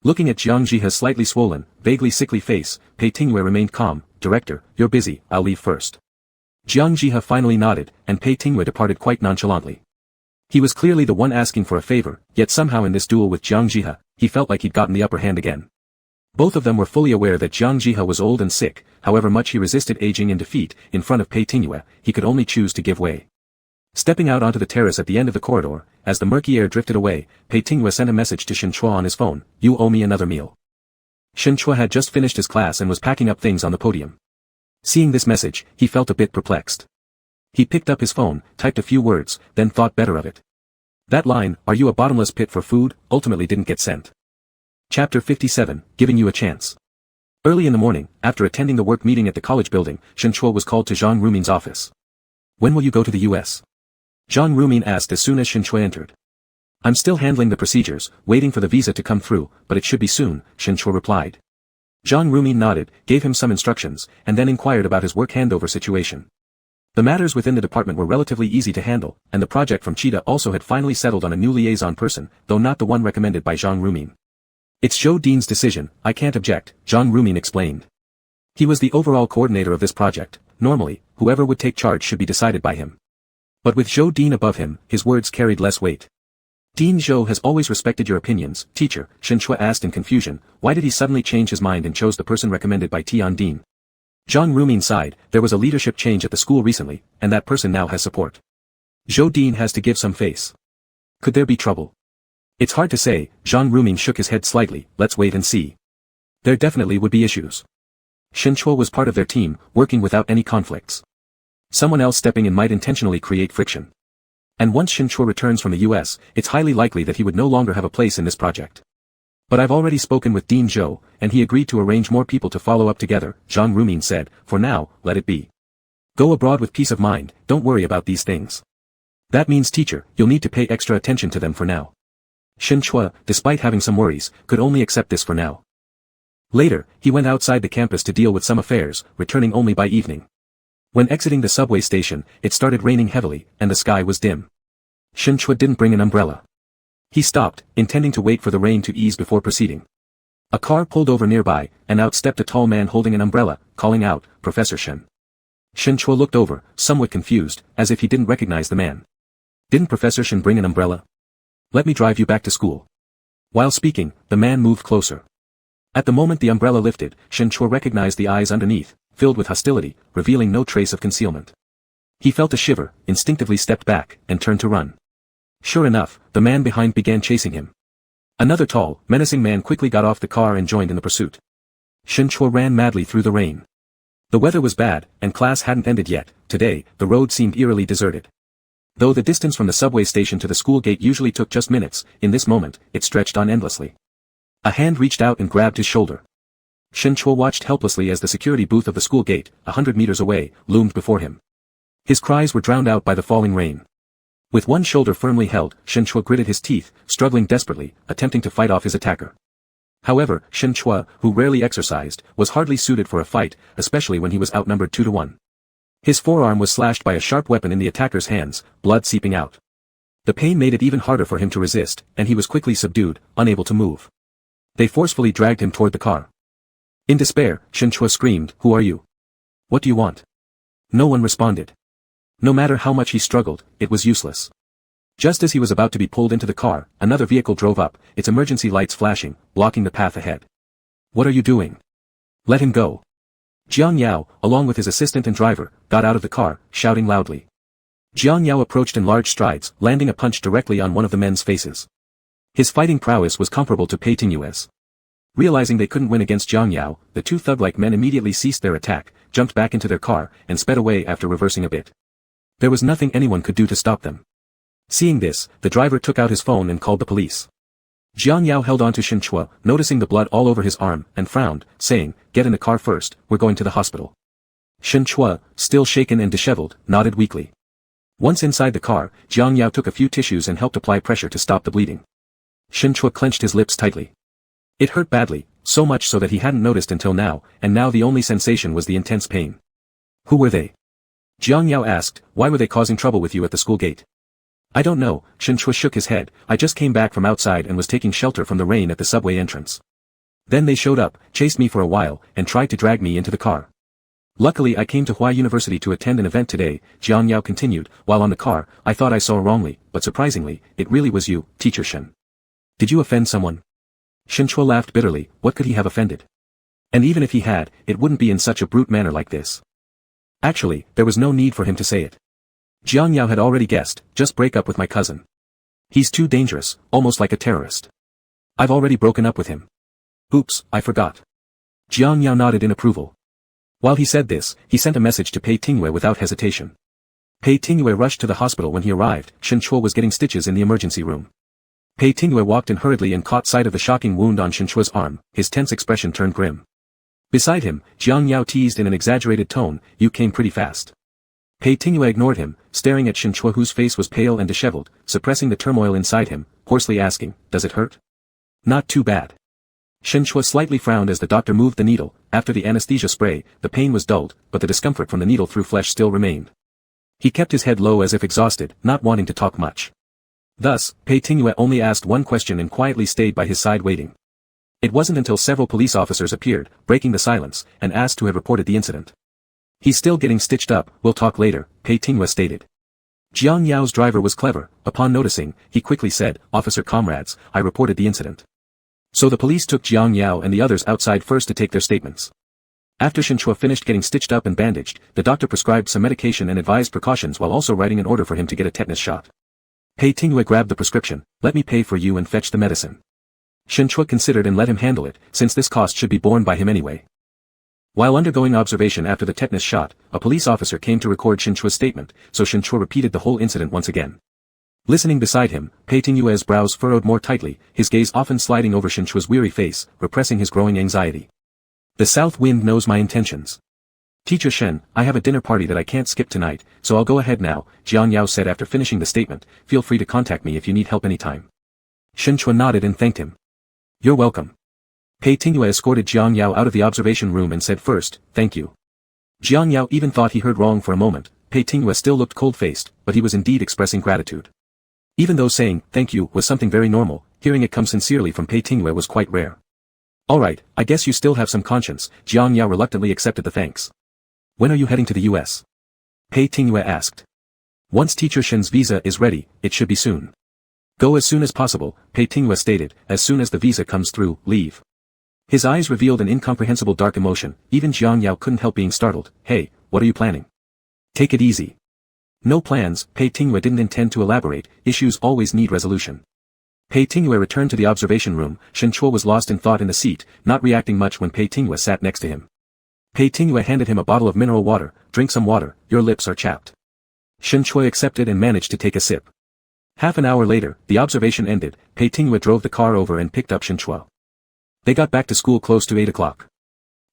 Looking at Jiang Jihe's slightly swollen, vaguely sickly face, Pei Tingyue remained calm, Director, you're busy, I'll leave first. Jiang Jihe finally nodded, and Pei Tingyue departed quite nonchalantly. He was clearly the one asking for a favor, yet somehow in this duel with Jiang Jihe, he felt like he'd gotten the upper hand again. Both of them were fully aware that Jiang Jihe was old and sick, however much he resisted aging and defeat, in front of Pei Tingyue, he could only choose to give way. Stepping out onto the terrace at the end of the corridor, as the murky air drifted away, Pei Tingyue sent a message to Shen Chua on his phone, you owe me another meal. Shen Chua had just finished his class and was packing up things on the podium. Seeing this message, he felt a bit perplexed. He picked up his phone, typed a few words, then thought better of it. That line, are you a bottomless pit for food, ultimately didn't get sent. Chapter 57, Giving You a Chance. Early in the morning, after attending the work meeting at the college building, Shen Chua was called to Zhang Rumin's office. When will you go to the US? Zhang Rumin asked as soon as Shen Chua entered. I'm still handling the procedures, waiting for the visa to come through, but it should be soon, Shinchua replied. Jiang Rumin nodded, gave him some instructions, and then inquired about his work handover situation. The matters within the department were relatively easy to handle, and the project from Cheetah also had finally settled on a new liaison person, though not the one recommended by Jiang Rumin. It's Zhou Din's decision, I can't object, Jiang Rumin explained. He was the overall coordinator of this project. Normally, whoever would take charge should be decided by him. But with Zhou Din above him, his words carried less weight. Dean Zhou has always respected your opinions, teacher, Shinchua asked in confusion. Why did he suddenly change his mind and chose the person recommended by Tian Din? Jiang Rumin sighed. There was a leadership change at the school recently, and that person now has support. Zhou Din has to give some face. Could there be trouble? It's hard to say, Jiang Rumin shook his head slightly. Let's wait and see. There definitely would be issues. Shinchua was part of their team, working without any conflicts. Someone else stepping in might intentionally create friction. And once Shinchua returns from the US, it's highly likely that he would no longer have a place in this project. But I've already spoken with Dean Zhou, and he agreed to arrange more people to follow up together, Jiang Rumin said. For now, let it be. Go abroad with peace of mind, don't worry about these things. That means teacher, you'll need to pay extra attention to them for now. Shinchua, despite having some worries, could only accept this for now. Later, he went outside the campus to deal with some affairs, returning only by evening. When exiting the subway station, it started raining heavily, and the sky was dim. Shinchua didn't bring an umbrella. He stopped, intending to wait for the rain to ease before proceeding. A car pulled over nearby, and out stepped a tall man holding an umbrella, calling out, Professor Shen. Shinchua looked over, somewhat confused, as if he didn't recognize the man. Didn't Professor Shen bring an umbrella? Let me drive you back to school. While speaking, the man moved closer. At the moment the umbrella lifted, Shinchua recognized the eyes underneath, filled with hostility, revealing no trace of concealment. He felt a shiver, instinctively stepped back, and turned to run. Sure enough, the man behind began chasing him. Another tall, menacing man quickly got off the car and joined in the pursuit. Shinchua ran madly through the rain. The weather was bad, and class hadn't ended yet. Today, the road seemed eerily deserted. Though the distance from the subway station to the school gate usually took just minutes, in this moment, it stretched on endlessly. A hand reached out and grabbed his shoulder. Shinchua watched helplessly as the security booth of the school gate, 100 meters away, loomed before him. His cries were drowned out by the falling rain. With one shoulder firmly held, Shinchua gritted his teeth, struggling desperately, attempting to fight off his attacker. However, Shinchua, who rarely exercised, was hardly suited for a fight, especially when he was outnumbered 2-1. His forearm was slashed by a sharp weapon in the attacker's hands, blood seeping out. The pain made it even harder for him to resist, and he was quickly subdued, unable to move. They forcefully dragged him toward the car. In despair, Shinchua screamed, Who are you? What do you want? No one responded. No matter how much he struggled, it was useless. Just as he was about to be pulled into the car, another vehicle drove up, its emergency lights flashing, blocking the path ahead. What are you doing? Let him go. Jiang Yao, along with his assistant and driver, got out of the car, shouting loudly. Jiang Yao approached in large strides, landing a punch directly on one of the men's faces. His fighting prowess was comparable to Pei Tingyue's. Realizing they couldn't win against Jiang Yao, the two thug-like men immediately ceased their attack, jumped back into their car, and sped away after reversing a bit. There was nothing anyone could do to stop them. Seeing this, the driver took out his phone and called the police. Jiang Yao held on to Shinchua, noticing the blood all over his arm, and frowned, saying, Get in the car first, we're going to the hospital. Shinchua, still shaken and disheveled, nodded weakly. Once inside the car, Jiang Yao took a few tissues and helped apply pressure to stop the bleeding. Shinchua clenched his lips tightly. It hurt badly, so much so that he hadn't noticed until now, and now the only sensation was the intense pain. Who were they? Jiang Yao asked, Why were they causing trouble with you at the school gate? I don't know, Shinchua shook his head. I just came back from outside and was taking shelter from the rain at the subway entrance. Then they showed up, chased me for a while, and tried to drag me into the car. Luckily I came to Huai University to attend an event today, Jiang Yao continued. While on the car, I thought I saw wrongly, but surprisingly, it really was you, Teacher Shen. Did you offend someone? Shinchua laughed bitterly. What could he have offended? And even if he had, it wouldn't be in such a brute manner like this. Actually, there was no need for him to say it. Jiang Yao had already guessed, just break up with my cousin. He's too dangerous, almost like a terrorist. I've already broken up with him. Oops, I forgot. Jiang Yao nodded in approval. While he said this, he sent a message to Pei Tingyue without hesitation. Pei Tingyue rushed to the hospital when he arrived. Shinchua was getting stitches in the emergency room. Pei Tingyue walked in hurriedly and caught sight of the shocking wound on Shinchua's arm. His tense expression turned grim. Beside him, Jiang Yao teased in an exaggerated tone, You came pretty fast. Pei Tingyue ignored him, staring at Shinchua whose face was pale and disheveled, suppressing the turmoil inside him. hoarsely asking, "Does it hurt?" "Not too bad." Shen Chua slightly frowned as the doctor moved the needle. After the anesthesia spray, the pain was dulled, but the discomfort from the needle through flesh still remained. He kept his head low as if exhausted, not wanting to talk much. Thus, Pei Tingyue only asked one question and quietly stayed by his side waiting. It wasn't until several police officers appeared, breaking the silence, and asked who had reported the incident. "He's still getting stitched up, we'll talk later," Pei Tingyue stated. Jiang Yao's driver was clever. Upon noticing, he quickly said, "Officer comrades, I reported the incident." So the police took Jiang Yao and the others outside first to take their statements. After Shen Chua finished getting stitched up and bandaged, the doctor prescribed some medication and advised precautions while also writing an order for him to get a tetanus shot. Pei Tingyue grabbed the prescription. "Let me pay for you and fetch the medicine." Shen Chua considered and let him handle it, since this cost should be borne by him anyway. While undergoing observation after the tetanus shot, a police officer came to record Shen Chua's statement, so Shen Chua repeated the whole incident once again. Listening beside him, Pei Tingyue's brows furrowed more tightly, his gaze often sliding over Shen Chua's weary face, repressing his growing anxiety. "The south wind knows my intentions. Teacher Shen, I have a dinner party that I can't skip tonight, so I'll go ahead now," Jiang Yao said after finishing the statement. "Feel free to contact me if you need help anytime." Shen Chua nodded and thanked him. "You're welcome." Pei Tingyue escorted Jiang Yao out of the observation room and said first, "Thank you." Jiang Yao even thought he heard wrong for a moment. Pei Tingyue still looked cold-faced, but he was indeed expressing gratitude. Even though saying, "thank you," was something very normal, hearing it come sincerely from Pei Tingyue was quite rare. "Alright, I guess you still have some conscience," Jiang Yao reluctantly accepted the thanks. "When are you heading to the US?" Pei Tingyue asked. "Once Teacher Shen's visa is ready, it should be soon." "Go as soon as possible," Pei Tingyue stated. "As soon as the visa comes through, leave." His eyes revealed an incomprehensible dark emotion. Even Jiang Yao couldn't help being startled. "Hey, what are you planning?" "Take it easy." "No plans," Pei Tingyue didn't intend to elaborate. Issues always need resolution. Pei Tingyue returned to the observation room. Shen Chua was lost in thought in the seat, not reacting much when Pei Tingyue sat next to him. Pei Tingyue handed him a bottle of mineral water. "Drink some water, your lips are chapped." Shen Chua accepted and managed to take a sip. Half an hour later, the observation ended. Pei Tingyue drove the car over and picked up Shen Chua. They got back to school close to 8 o'clock.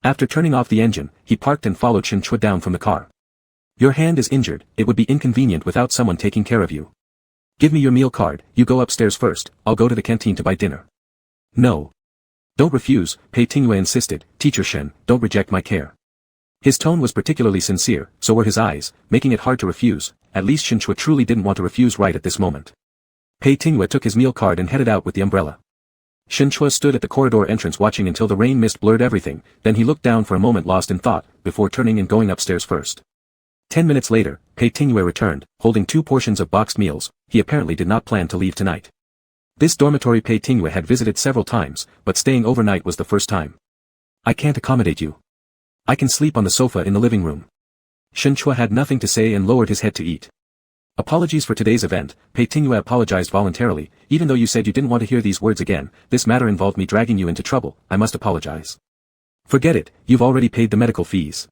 After turning off the engine, he parked and followed Shen Chua down from the car. "Your hand is injured, it would be inconvenient without someone taking care of you. Give me your meal card, you go upstairs first, I'll go to the canteen to buy dinner." "No. Don't refuse," Pei Tingyue insisted. "Teacher Shen, don't reject my care." His tone was particularly sincere, so were his eyes, making it hard to refuse. At least Shen Chua truly didn't want to refuse right at this moment. Pei Tingyue took his meal card and headed out with the umbrella. Shen Chua stood at the corridor entrance watching until the rain mist blurred everything, then he looked down for a moment lost in thought, before turning and going upstairs first. 10 minutes later, Pei Tingyue returned, holding 2 portions of boxed meals. He apparently did not plan to leave tonight. This dormitory Pei Tingyue had visited several times, but staying overnight was the first time. "I can't accommodate you. I can sleep on the sofa in the living room." Shen Chua had nothing to say and lowered his head to eat. "Apologies for today's event," Pei Tingyue apologized voluntarily. "Even though you said you didn't want to hear these words again, this matter involved me dragging you into trouble, I must apologize." "Forget it, you've already paid the medical fees.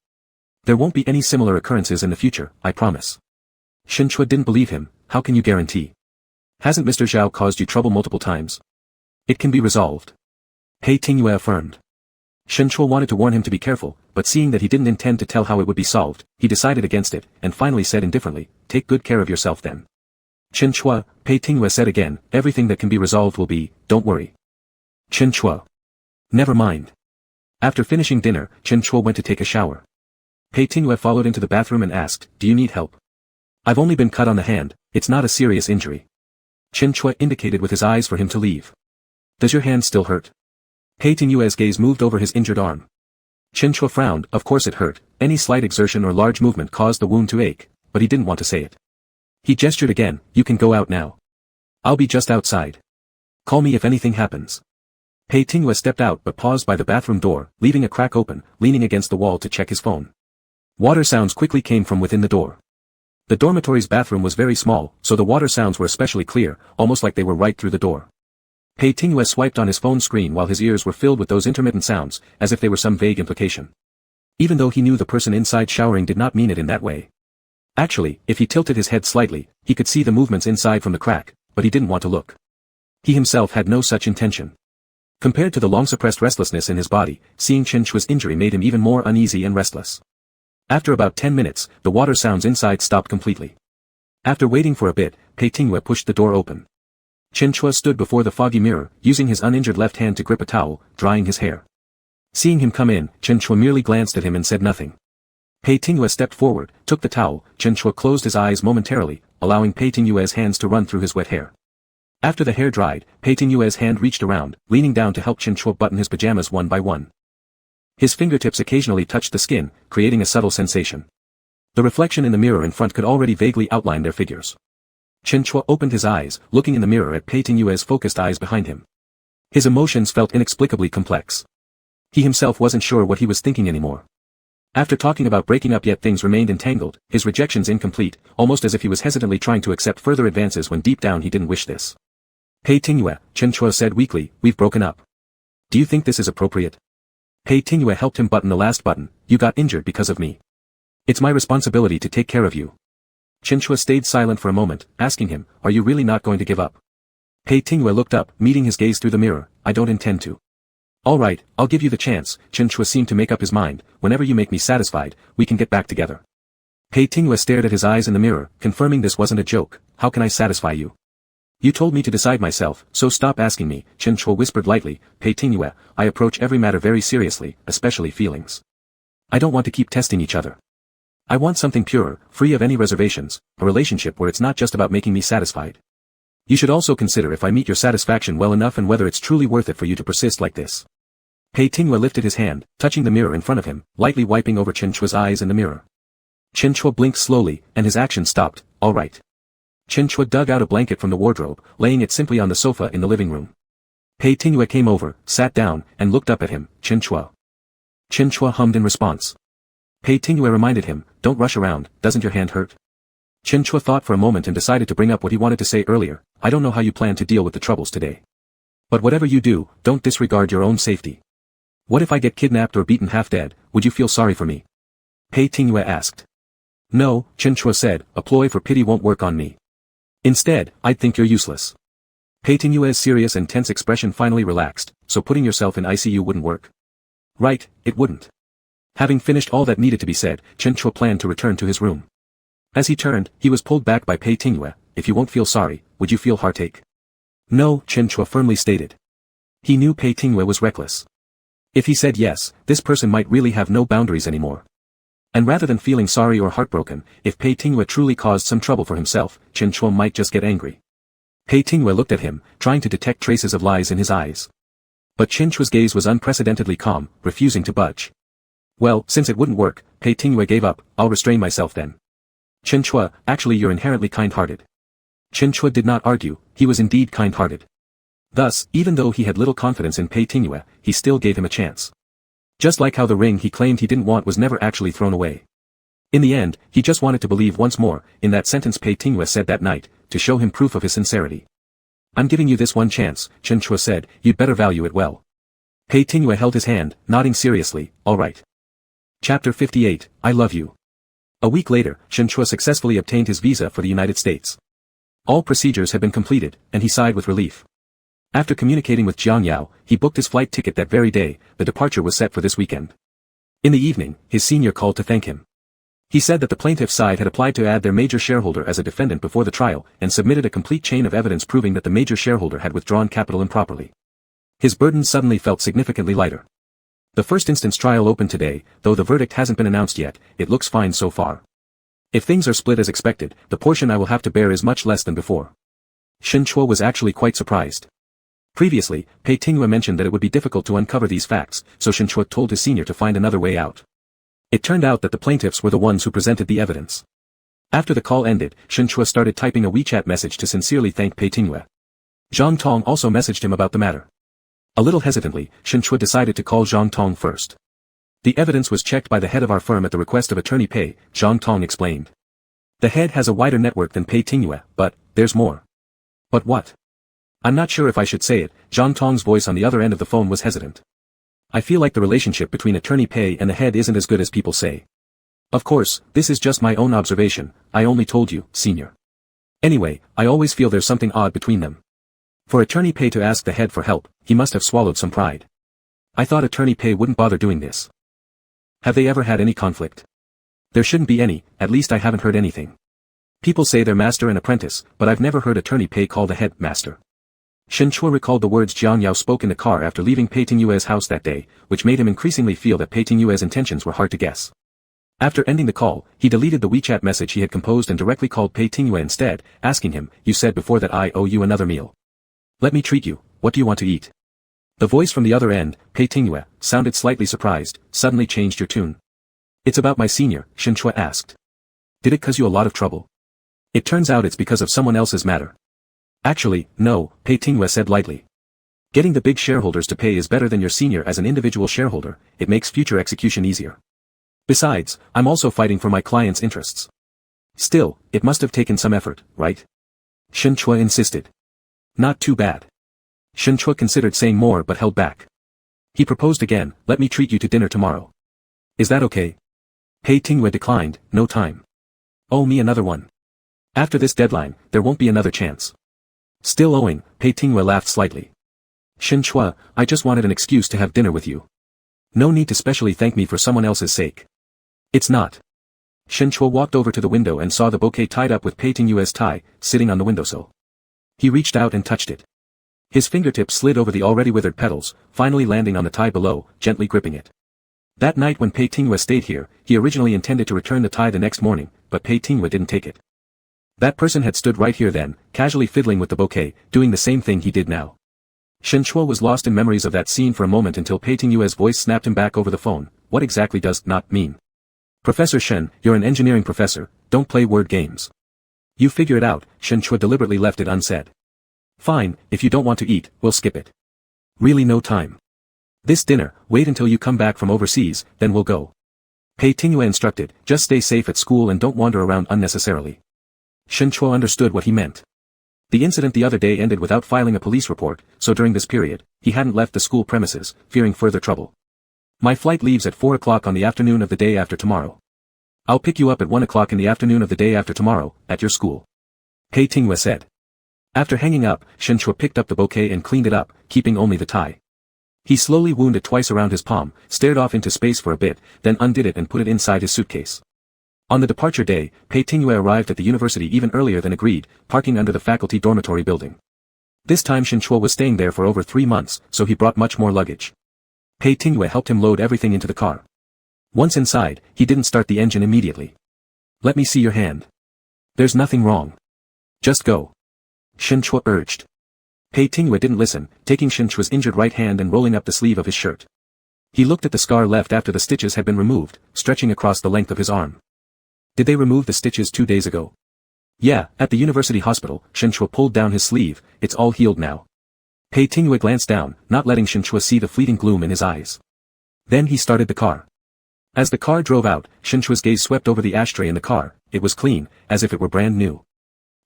There won't be any similar occurrences in the future, I promise." Shen Chua didn't believe him. "How can you guarantee? Hasn't Mr. Zhao caused you trouble multiple times?" "It can be resolved," Pei Tingyue affirmed. Shen Chua wanted to warn him to be careful, but seeing that he didn't intend to tell how it would be solved, he decided against it, and finally said indifferently, "Take good care of yourself then." "Shen Chua," Pei Tingyue said again, "everything that can be resolved will be, don't worry." Shen Chua. "Never mind." After finishing dinner, Shen Chua went to take a shower. Pei Tingyue followed into the bathroom and asked, "Do you need help?" "I've only been cut on the hand, it's not a serious injury." Shen Chua indicated with his eyes for him to leave. "Does your hand still hurt?" Pei Tingyue's gaze moved over his injured arm. Shen Chua frowned. Of course it hurt. Any slight exertion or large movement caused the wound to ache, but he didn't want to say it. He gestured again. "You can go out now. I'll be just outside. Call me if anything happens." Pei Tingyue stepped out but paused by the bathroom door, leaving a crack open, leaning against the wall to check his phone. Water sounds quickly came from within the door. The dormitory's bathroom was very small, so the water sounds were especially clear, almost like they were right through the door. Pei Tingyue swiped on his phone screen while his ears were filled with those intermittent sounds, as if they were some vague implication. Even though he knew the person inside showering did not mean it in that way. Actually, if he tilted his head slightly, he could see the movements inside from the crack, but he didn't want to look. He himself had no such intention. Compared to the long-suppressed restlessness in his body, seeing Shen Chua's injury made him even more uneasy and restless. After about 10 minutes, the water sounds inside stopped completely. After waiting for a bit, Pei Tingyue pushed the door open. Chen Chua stood before the foggy mirror, using his uninjured left hand to grip a towel, drying his hair. Seeing him come in, Chen Chua merely glanced at him and said nothing. Pei Tingyue stepped forward, took the towel. Chen Chua closed his eyes momentarily, allowing Pei Tingyue's hands to run through his wet hair. After the hair dried, Pei Tingyue's hand reached around, leaning down to help Chen Chua button his pajamas one by one. His fingertips occasionally touched the skin, creating a subtle sensation. The reflection in the mirror in front could already vaguely outline their figures. Chen Chua opened his eyes, looking in the mirror at Pei Tingyue's focused eyes behind him. His emotions felt inexplicably complex. He himself wasn't sure what he was thinking anymore. After talking about breaking up, yet things remained entangled, his rejections incomplete, almost as if he was hesitantly trying to accept further advances when deep down he didn't wish this. Pei Tingyue, Chen Chua said weakly, we've broken up. Do you think this is appropriate? Pei Tingyue helped him button the last button. You got injured because of me. It's my responsibility to take care of you. Chen Chua stayed silent for a moment, asking him, are you really not going to give up? Pei Tingyue looked up, meeting his gaze through the mirror. I don't intend to. All right, I'll give you the chance. Chen Chua seemed to make up his mind. Whenever you make me satisfied, we can get back together. Pei Tingyue stared at his eyes in the mirror, confirming this wasn't a joke. How can I satisfy you? You told me to decide myself, so stop asking me. Chen Chua whispered lightly. Pei Tingyue, I approach every matter very seriously, especially feelings. I don't want to keep testing each other. I want something pure, free of any reservations, a relationship where it's not just about making me satisfied. You should also consider if I meet your satisfaction well enough and whether it's truly worth it for you to persist like this. Pei Tingyue lifted his hand, touching the mirror in front of him, lightly wiping over Chen Chua's eyes in the mirror. Chen Chua blinked slowly, and his action stopped. All right. Chen Chua dug out a blanket from the wardrobe, laying it simply on the sofa in the living room. Pei Tingyue came over, sat down, and looked up at him. Chen Chua. Chen Chua hummed in response. Pei Tingyue reminded him, don't rush around, doesn't your hand hurt? Chen Chua thought for a moment and decided to bring up what he wanted to say earlier. I don't know how you plan to deal with the troubles today. But whatever you do, don't disregard your own safety. What if I get kidnapped or beaten half dead, would you feel sorry for me? Pei Tingyue asked. No, Chen Chua said, a ploy for pity won't work on me. Instead, I'd think you're useless. Pei Tingyue's serious and tense expression finally relaxed, so putting yourself in ICU wouldn't work? Right, it wouldn't. Having finished all that needed to be said, Chen Chua planned to return to his room. As he turned, he was pulled back by Pei Tingyue. If you won't feel sorry, would you feel heartache? No, Chen Chua firmly stated. He knew Pei Tingyue was reckless. If he said yes, this person might really have no boundaries anymore. And rather than feeling sorry or heartbroken, if Pei Tingyue truly caused some trouble for himself, Chen Chua might just get angry. Pei Tingyue looked at him, trying to detect traces of lies in his eyes. But Chen Chua's gaze was unprecedentedly calm, refusing to budge. Well, since it wouldn't work, Pei Tingyue gave up. I'll restrain myself then. Chen Chua, actually you're inherently kind-hearted. Chen Chua did not argue, he was indeed kind-hearted. Thus, even though he had little confidence in Pei Tingyue, he still gave him a chance. Just like how the ring he claimed he didn't want was never actually thrown away. In the end, he just wanted to believe once more, in that sentence Pei Tingyue said that night, to show him proof of his sincerity. I'm giving you this one chance, Chen Chua said, you'd better value it well. Pei Tingyue held his hand, nodding seriously, all right. Chapter 58, I Love You. A week later, Chen Chua successfully obtained his visa for the United States. All procedures had been completed, and he sighed with relief. After communicating with Jiang Yao, he booked his flight ticket that very day. The departure was set for this weekend. In the evening, his senior called to thank him. He said that the plaintiff's side had applied to add their major shareholder as a defendant before the trial, and submitted a complete chain of evidence proving that the major shareholder had withdrawn capital improperly. His burden suddenly felt significantly lighter. The first instance trial opened today, though the verdict hasn't been announced yet. It looks fine so far. If things are split as expected, the portion I will have to bear is much less than before. Chen Chua was actually quite surprised. Previously, Pei Tingyue mentioned that it would be difficult to uncover these facts, so Chen Chua told his senior to find another way out. It turned out that the plaintiffs were the ones who presented the evidence. After the call ended, Chen Chua started typing a WeChat message to sincerely thank Pei Tingyue. Zhang Tong also messaged him about the matter. A little hesitantly, Chen Chua decided to call Zhang Tong first. The evidence was checked by the head of our firm at the request of attorney Pei, Zhang Tong explained. The head has a wider network than Pei Tingyue, but there's more. But what? I'm not sure if I should say it. Zhang Tong's voice on the other end of the phone was hesitant. I feel like the relationship between attorney Pei and the head isn't as good as people say. Of course, this is just my own observation. I only told you, senior. Anyway, I always feel there's something odd between them. For attorney Pei to ask the head for help, he must have swallowed some pride. I thought attorney Pei wouldn't bother doing this. Have they ever had any conflict? There shouldn't be any, at least I haven't heard anything. People say they're master and apprentice, but I've never heard attorney Pei call the head master. Shen Chua recalled the words Jiang Yao spoke in the car after leaving Pei Tingyue's house that day, which made him increasingly feel that Pei Tingyue's intentions were hard to guess. After ending the call, he deleted the WeChat message he had composed and directly called Pei Tingyue instead, asking him, "You said before that I owe you another meal. Let me treat you, what do you want to eat?" The voice from the other end, Pei Tingyue, sounded slightly surprised. "Suddenly changed your tune." "It's about my senior," Shen Chua asked. "Did it cause you a lot of trouble?" "It turns out it's because of someone else's matter." "Actually, no," Pei Tingyue said lightly. "Getting the big shareholders to pay is better than your senior as an individual shareholder, it makes future execution easier. Besides, I'm also fighting for my client's interests." "Still, it must have taken some effort, right?" Shen Chua insisted. "Not too bad." Shen Chua considered saying more but held back. He proposed again, "Let me treat you to dinner tomorrow. Is that okay?" Pei Tingyue declined, "No time. Owe me another one. After this deadline, there won't be another chance." Still owing, Pei Tingyue laughed slightly. "Shen Chua, I just wanted an excuse to have dinner with you. No need to specially thank me for someone else's sake." "It's not." Shen Chua walked over to the window and saw the bouquet tied up with Pei Tingyue's tie, sitting on the windowsill. He reached out and touched it. His fingertips slid over the already withered petals, finally landing on the tie below, gently gripping it. That night when Pei Tingyue stayed here, he originally intended to return the tie the next morning, but Pei Tingyue didn't take it. That person had stood right here then, casually fiddling with the bouquet, doing the same thing he did now. Shen Chua was lost in memories of that scene for a moment until Pei Tingyue's voice snapped him back over the phone. "What exactly does not mean?" "Professor Shen, you're an engineering professor, don't play word games. You figure it out." Shen Chua deliberately left it unsaid. "Fine, if you don't want to eat, we'll skip it. Really no time. This dinner, wait until you come back from overseas, then we'll go." Pei Tingyue instructed, "Just stay safe at school and don't wander around unnecessarily." Shen Chua understood what he meant. The incident the other day ended without filing a police report, so during this period, he hadn't left the school premises, fearing further trouble. "My flight leaves at 4 o'clock on the afternoon of the day after tomorrow. I'll pick you up at 1 o'clock in the afternoon of the day after tomorrow, at your school," Pei Tingyue said. After hanging up, Shen Chua picked up the bouquet and cleaned it up, keeping only the tie. He slowly wound it twice around his palm, stared off into space for a bit, then undid it and put it inside his suitcase. On the departure day, Pei Tingyue arrived at the university even earlier than agreed, parking under the faculty dormitory building. This time Shen Chua was staying there for over 3 months, so he brought much more luggage. Pei Tingyue helped him load everything into the car. Once inside, he didn't start the engine immediately. "Let me see your hand." "There's nothing wrong. Just go," Shen Chua urged. Pei Tingyue didn't listen, taking Shen Chua's injured right hand and rolling up the sleeve of his shirt. He looked at the scar left after the stitches had been removed, stretching across the length of his arm. "Did they remove the stitches 2 days ago?" "Yeah, at the university hospital." Shen Chua pulled down his sleeve. "It's all healed now." Pei Tingyue glanced down, not letting Shen Chua see the fleeting gloom in his eyes. Then he started the car. As the car drove out, Shen Chua's gaze swept over the ashtray in the car. It was clean, as if it were brand new.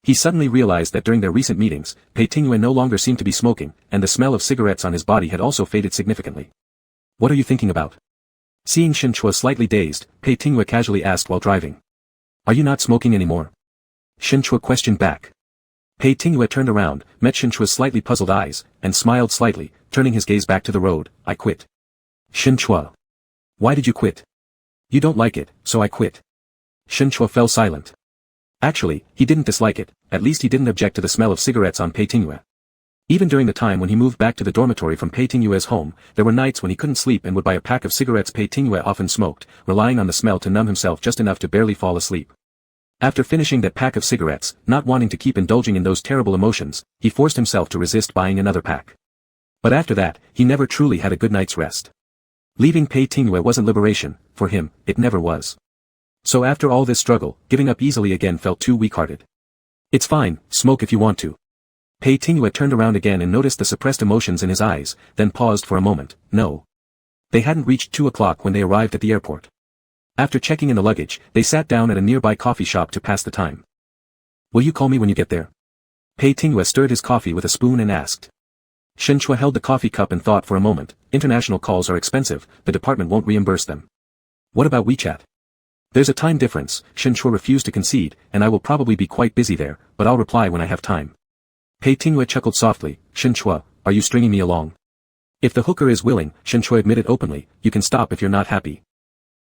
He suddenly realized that during their recent meetings, Pei Tingyue no longer seemed to be smoking, and the smell of cigarettes on his body had also faded significantly. "What are you thinking about?" Seeing Shen Chua slightly dazed, Pei Tingyue casually asked while driving. "Are you not smoking anymore?" Shen Chua questioned back. Pei Tingyue turned around, met Shen Chua's slightly puzzled eyes, and smiled slightly, turning his gaze back to the road. "I quit." "Shen Chua. Why did you quit?" "You don't like it, so I quit." Shen Chua fell silent. Actually, he didn't dislike it, at least he didn't object to the smell of cigarettes on Pei Tingyue. Even during the time when he moved back to the dormitory from Pei Tingyue's home, there were nights when he couldn't sleep and would buy a pack of cigarettes Pei Tingyue often smoked, relying on the smell to numb himself just enough to barely fall asleep. After finishing that pack of cigarettes, not wanting to keep indulging in those terrible emotions, he forced himself to resist buying another pack. But after that, he never truly had a good night's rest. Leaving Pei Tingyue wasn't liberation, for him, it never was. So after all this struggle, giving up easily again felt too weak-hearted. "It's fine, smoke if you want to." Pei Tingyue turned around again and noticed the suppressed emotions in his eyes, then paused for a moment. "No." They hadn't reached 2 o'clock when they arrived at the airport. After checking in the luggage, they sat down at a nearby coffee shop to pass the time. "Will you call me when you get there?" Pei Tingyue stirred his coffee with a spoon and asked. Shen Chua held the coffee cup and thought for a moment. International calls are expensive, the department won't reimburse them. "What about WeChat?" "There's a time difference," Shen Chua refused to concede, "and I will probably be quite busy there, but I'll reply when I have time." Pei Tingyue chuckled softly. "Shen Chua, are you stringing me along?" "If the hooker is willing," Shen Chua admitted openly, "you can stop if you're not happy."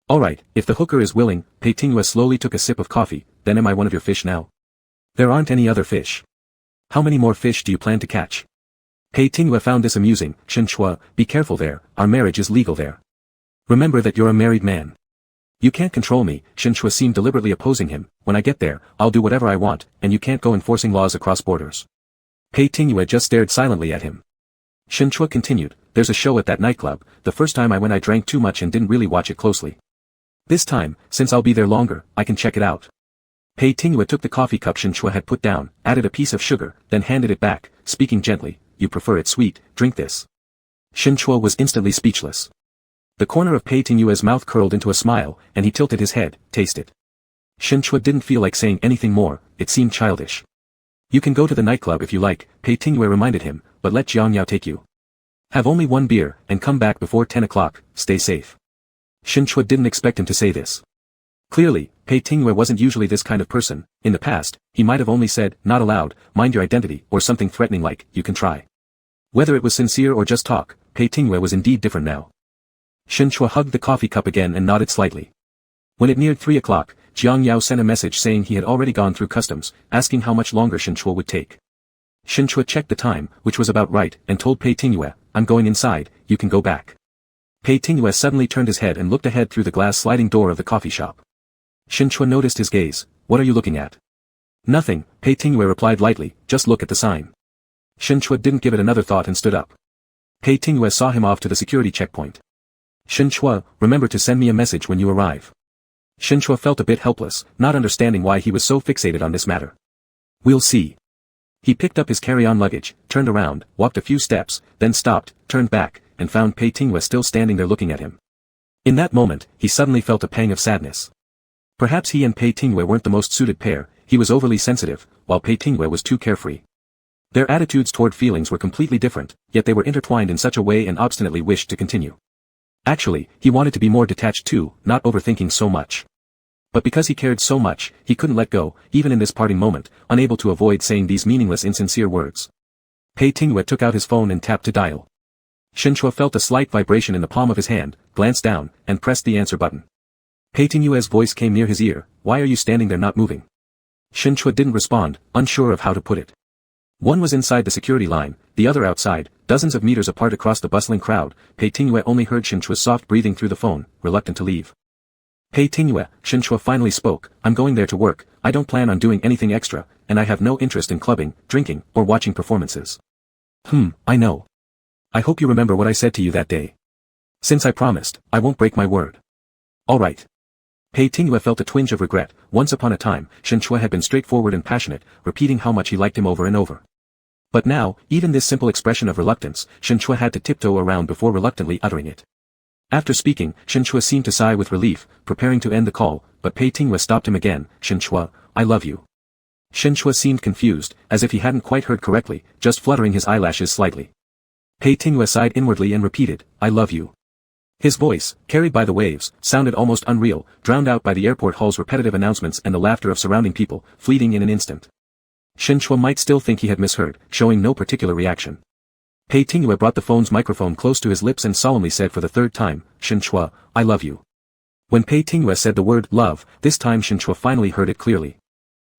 "Alright, if the hooker is willing." Pei Tingyue slowly took a sip of coffee. "Then am I one of your fish now?" "There aren't any other fish." "How many more fish do you plan to catch?" Pei Tingyue found this amusing. Shen Chua, be careful there, our marriage is legal there. Remember that you're a married man. You can't control me. Shen Chua seemed deliberately opposing him. When I get there, I'll do whatever I want, and you can't go enforcing laws across borders. Pei Tingyue just stared silently at him. Shen Chua continued, there's a show at that nightclub. The first time I went I drank too much and didn't really watch it closely. This time, since I'll be there longer, I can check it out. Pei Tingyue took the coffee cup Shen Chua had put down, added a piece of sugar, then handed it back, speaking gently, you prefer it sweet, drink this. Shen Chua was instantly speechless. The corner of Pei Tingyue's mouth curled into a smile, and he tilted his head, taste it. Shen Chua didn't feel like saying anything more, it seemed childish. You can go to the nightclub if you like, Pei Tingyue reminded him, but let Jiang Yao take you. Have only one beer, and come back before 10 o'clock, stay safe. Shen Chua didn't expect him to say this. Clearly, Pei Tingyue wasn't usually this kind of person. In the past, he might have only said, not allowed, mind your identity, or something threatening like, you can try. Whether it was sincere or just talk, Pei Tingyue was indeed different now. Shen Chua hugged the coffee cup again and nodded slightly. When it neared 3 o'clock, Jiang Yao sent a message saying he had already gone through customs, asking how much longer Shen Chua would take. Shen Chua checked the time, which was about right, and told Pei Tingyue, I'm going inside, you can go back. Pei Tingyue suddenly turned his head and looked ahead through the glass sliding door of the coffee shop. Shen Chua noticed his gaze. What are you looking at? Nothing, Pei Tingyue replied lightly, just look at the sign. Shen Chua didn't give it another thought and stood up. Pei Tingyue saw him off to the security checkpoint. Shen Chua, remember to send me a message when you arrive. Shen Chua felt a bit helpless, not understanding why he was so fixated on this matter. We'll see. He picked up his carry-on luggage, turned around, walked a few steps, then stopped, turned back, and found Pei Tingyue still standing there looking at him. In that moment, he suddenly felt a pang of sadness. Perhaps he and Pei Tingyue weren't the most suited pair, he was overly sensitive, while Pei Tingyue was too carefree. Their attitudes toward feelings were completely different, yet they were intertwined in such a way and obstinately wished to continue. Actually, he wanted to be more detached too, not overthinking so much. But because he cared so much, he couldn't let go, even in this parting moment, unable to avoid saying these meaningless insincere words. Pei Tingyue took out his phone and tapped to dial. Shen Chua felt a slight vibration in the palm of his hand, glanced down, and pressed the answer button. Pei Tingyue's voice came near his ear, why are you standing there not moving? Shen Chua didn't respond, unsure of how to put it. One was inside the security line, the other outside, dozens of meters apart across the bustling crowd. Pei Tingyue only heard Shen Chua's soft breathing through the phone, reluctant to leave. Pei Tingyue, Shen Chua finally spoke, I'm going there to work, I don't plan on doing anything extra, and I have no interest in clubbing, drinking, or watching performances. I know. I hope you remember what I said to you that day. Since I promised, I won't break my word. Alright. Pei Tingyue felt a twinge of regret. Once upon a time, Shen Chua had been straightforward and passionate, repeating how much he liked him over and over. But now, even this simple expression of reluctance, Shen Chua had to tiptoe around before reluctantly uttering it. After speaking, Shen Chua seemed to sigh with relief, preparing to end the call, but Pei Tingyue stopped him again. Shen Chua, I love you. Shen Chua seemed confused, as if he hadn't quite heard correctly, just fluttering his eyelashes slightly. Pei Tingyue sighed inwardly and repeated, I love you. His voice, carried by the waves, sounded almost unreal, drowned out by the airport hall's repetitive announcements and the laughter of surrounding people, fleeting in an instant. Shen Chua might still think he had misheard, showing no particular reaction. Pei Tingyue brought the phone's microphone close to his lips and solemnly said for the third time, Shen Chua, I love you. When Pei Tingyue said the word love, this time Shen Chua finally heard it clearly.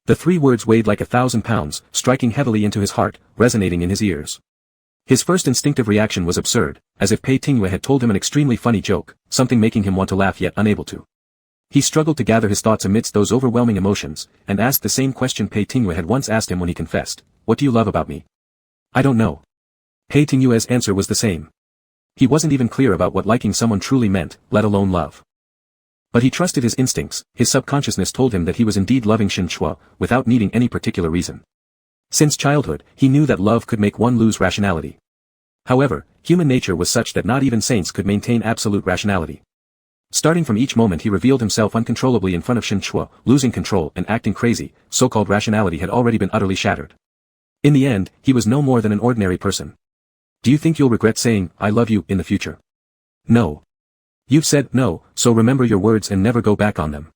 The 3 words weighed like 1,000 pounds, striking heavily into his heart, resonating in his ears. His first instinctive reaction was absurd, as if Pei Tingyue had told him an extremely funny joke, something making him want to laugh yet unable to. He struggled to gather his thoughts amidst those overwhelming emotions, and asked the same question Pei Tingyue had once asked him when he confessed, what do you love about me? I don't know. Pei Tingyue's answer was the same. He wasn't even clear about what liking someone truly meant, let alone love. But he trusted his instincts, his subconsciousness told him that he was indeed loving Shen Chua, without needing any particular reason. Since childhood, he knew that love could make one lose rationality. However, human nature was such that not even saints could maintain absolute rationality. Starting from each moment he revealed himself uncontrollably in front of Shen Chua, losing control and acting crazy, so-called rationality had already been utterly shattered. In the end, he was no more than an ordinary person. Do you think you'll regret saying, I love you, in the future? No. You've said no, so remember your words and never go back on them.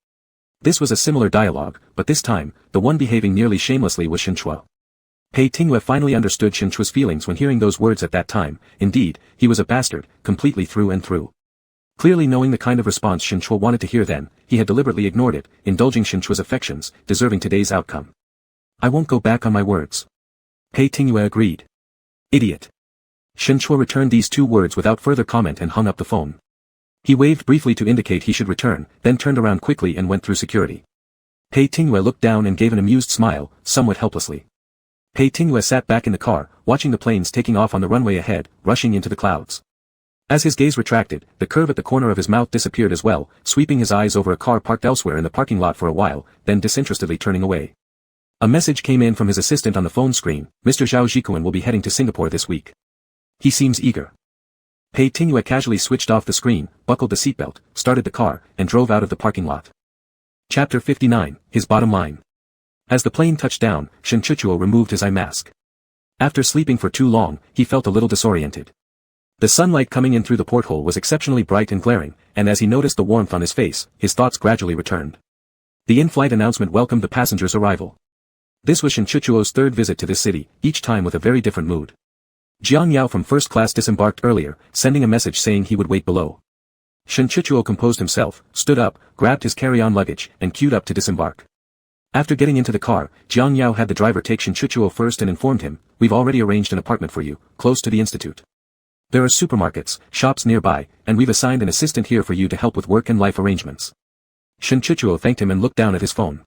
This was a similar dialogue, but this time, the one behaving nearly shamelessly was Shen Chua. Pei Tingyue finally understood Shen Chua's feelings when hearing those words at that time. Indeed, he was a bastard, completely through and through. Clearly knowing the kind of response Shen Chua wanted to hear then, he had deliberately ignored it, indulging Shen Chua's affections, deserving today's outcome. I won't go back on my words. Pei Tingyue agreed. Idiot. Shen Chua returned these 2 words without further comment and hung up the phone. He waved briefly to indicate he should return, then turned around quickly and went through security. Pei Tingyue looked down and gave an amused smile, somewhat helplessly. Pei Tingyue sat back in the car, watching the planes taking off on the runway ahead, rushing into the clouds. As his gaze retracted, the curve at the corner of his mouth disappeared as well, sweeping his eyes over a car parked elsewhere in the parking lot for a while, then disinterestedly turning away. A message came in from his assistant on the phone screen. Mr. Zhao Zhikuan will be heading to Singapore this week. He seems eager. Pei Tingyue casually switched off the screen, buckled the seatbelt, started the car, and drove out of the parking lot. Chapter 59, His Bottom Line. As the plane touched down, Shen Chuchuo removed his eye mask. After sleeping for too long, he felt a little disoriented. The sunlight coming in through the porthole was exceptionally bright and glaring, and as he noticed the warmth on his face, his thoughts gradually returned. The in-flight announcement welcomed the passenger's arrival. This was Shen Chuchuo's 3rd visit to this city, each time with a very different mood. Jiang Yao from first class disembarked earlier, sending a message saying he would wait below. Shen Chuchuo composed himself, stood up, grabbed his carry-on luggage, and queued up to disembark. After getting into the car, Jiang Yao had the driver take Shen Chuchuo first and informed him, "We've already arranged an apartment for you, close to the institute. There are supermarkets, shops nearby, and we've assigned an assistant here for you to help with work and life arrangements." Shen Chuchuo thanked him and looked down at his phone.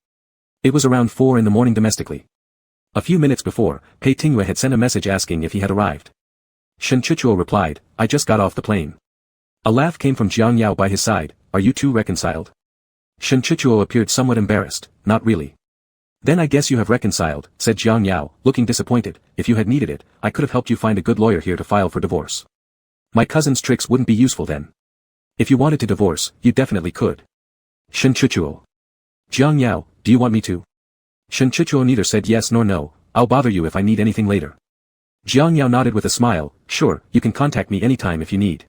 It was around 4 in the morning domestically. A few minutes before, Pei Tingyue had sent a message asking if he had arrived. Shen Chuchuo replied, "I just got off the plane." A laugh came from Jiang Yao by his side. "Are you two reconciled?" Shen Chuchuo appeared somewhat embarrassed. "Not really." "Then I guess you have reconciled," said Jiang Yao, looking disappointed. "If you had needed it, I could have helped you find a good lawyer here to file for divorce. My cousin's tricks wouldn't be useful then. If you wanted to divorce, you definitely could." Shen Chuchuo. "Jiang Yao, do you want me to?" Shen Chuchuo neither said yes nor no. "I'll bother you if I need anything later." Jiang Yao nodded with a smile. "Sure, you can contact me anytime if you need."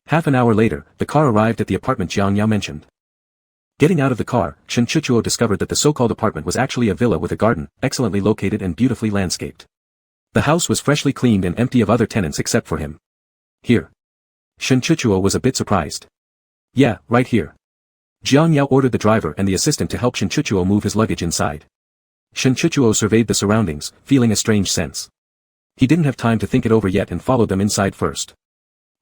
Half an hour later, the car arrived at the apartment Jiang Yao mentioned. Getting out of the car, Shen Chuchuo discovered that the so-called apartment was actually a villa with a garden, excellently located and beautifully landscaped. The house was freshly cleaned and empty of other tenants except for him. "Here." Shen Chuchuo was a bit surprised. "Yeah, right here." Jiang Yao ordered the driver and the assistant to help Shen Chuchuo move his luggage inside. Shen Chuchuo surveyed the surroundings, feeling a strange sense. He didn't have time to think it over yet and followed them inside first.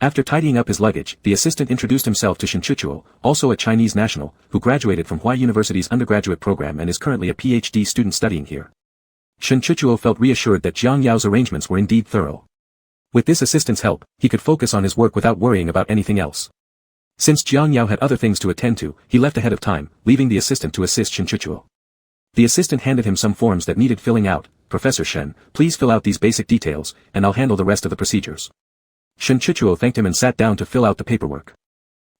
After tidying up his luggage, the assistant introduced himself to Shen Chuchuo, also a Chinese national, who graduated from Huai University's undergraduate program and is currently a PhD student studying here. Shen Chuchuo felt reassured that Jiang Yao's arrangements were indeed thorough. With this assistant's help, he could focus on his work without worrying about anything else. Since Jiang Yao had other things to attend to, he left ahead of time, leaving the assistant to assist Shen Chuchuo. The assistant handed him some forms that needed filling out. "Professor Shen, please fill out these basic details, and I'll handle the rest of the procedures." Shen Chuchuo thanked him and sat down to fill out the paperwork.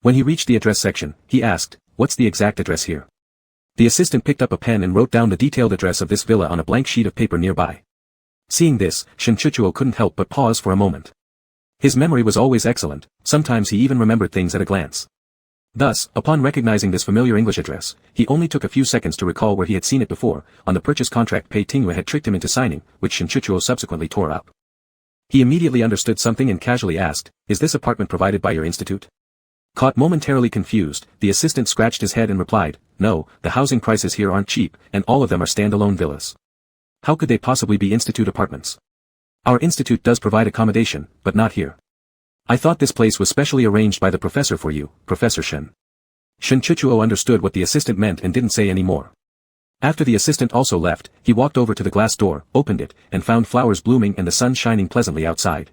When he reached the address section, he asked, "What's the exact address here?" The assistant picked up a pen and wrote down the detailed address of this villa on a blank sheet of paper nearby. Seeing this, Shen Chuchuo couldn't help but pause for a moment. His memory was always excellent, sometimes he even remembered things at a glance. Thus, upon recognizing this familiar English address, he only took a few seconds to recall where he had seen it before, on the purchase contract Pei Tingyue had tricked him into signing, which Shen Chuchuo subsequently tore up. He immediately understood something and casually asked, "Is this apartment provided by your institute?" Caught momentarily confused, the assistant scratched his head and replied, "No, the housing prices here aren't cheap, and all of them are standalone villas. How could they possibly be institute apartments? Our institute does provide accommodation, but not here. I thought this place was specially arranged by the professor for you, Professor Shen." Shen Chuchuo understood what the assistant meant and didn't say any more. After the assistant also left, he walked over to the glass door, opened it, and found flowers blooming and the sun shining pleasantly outside.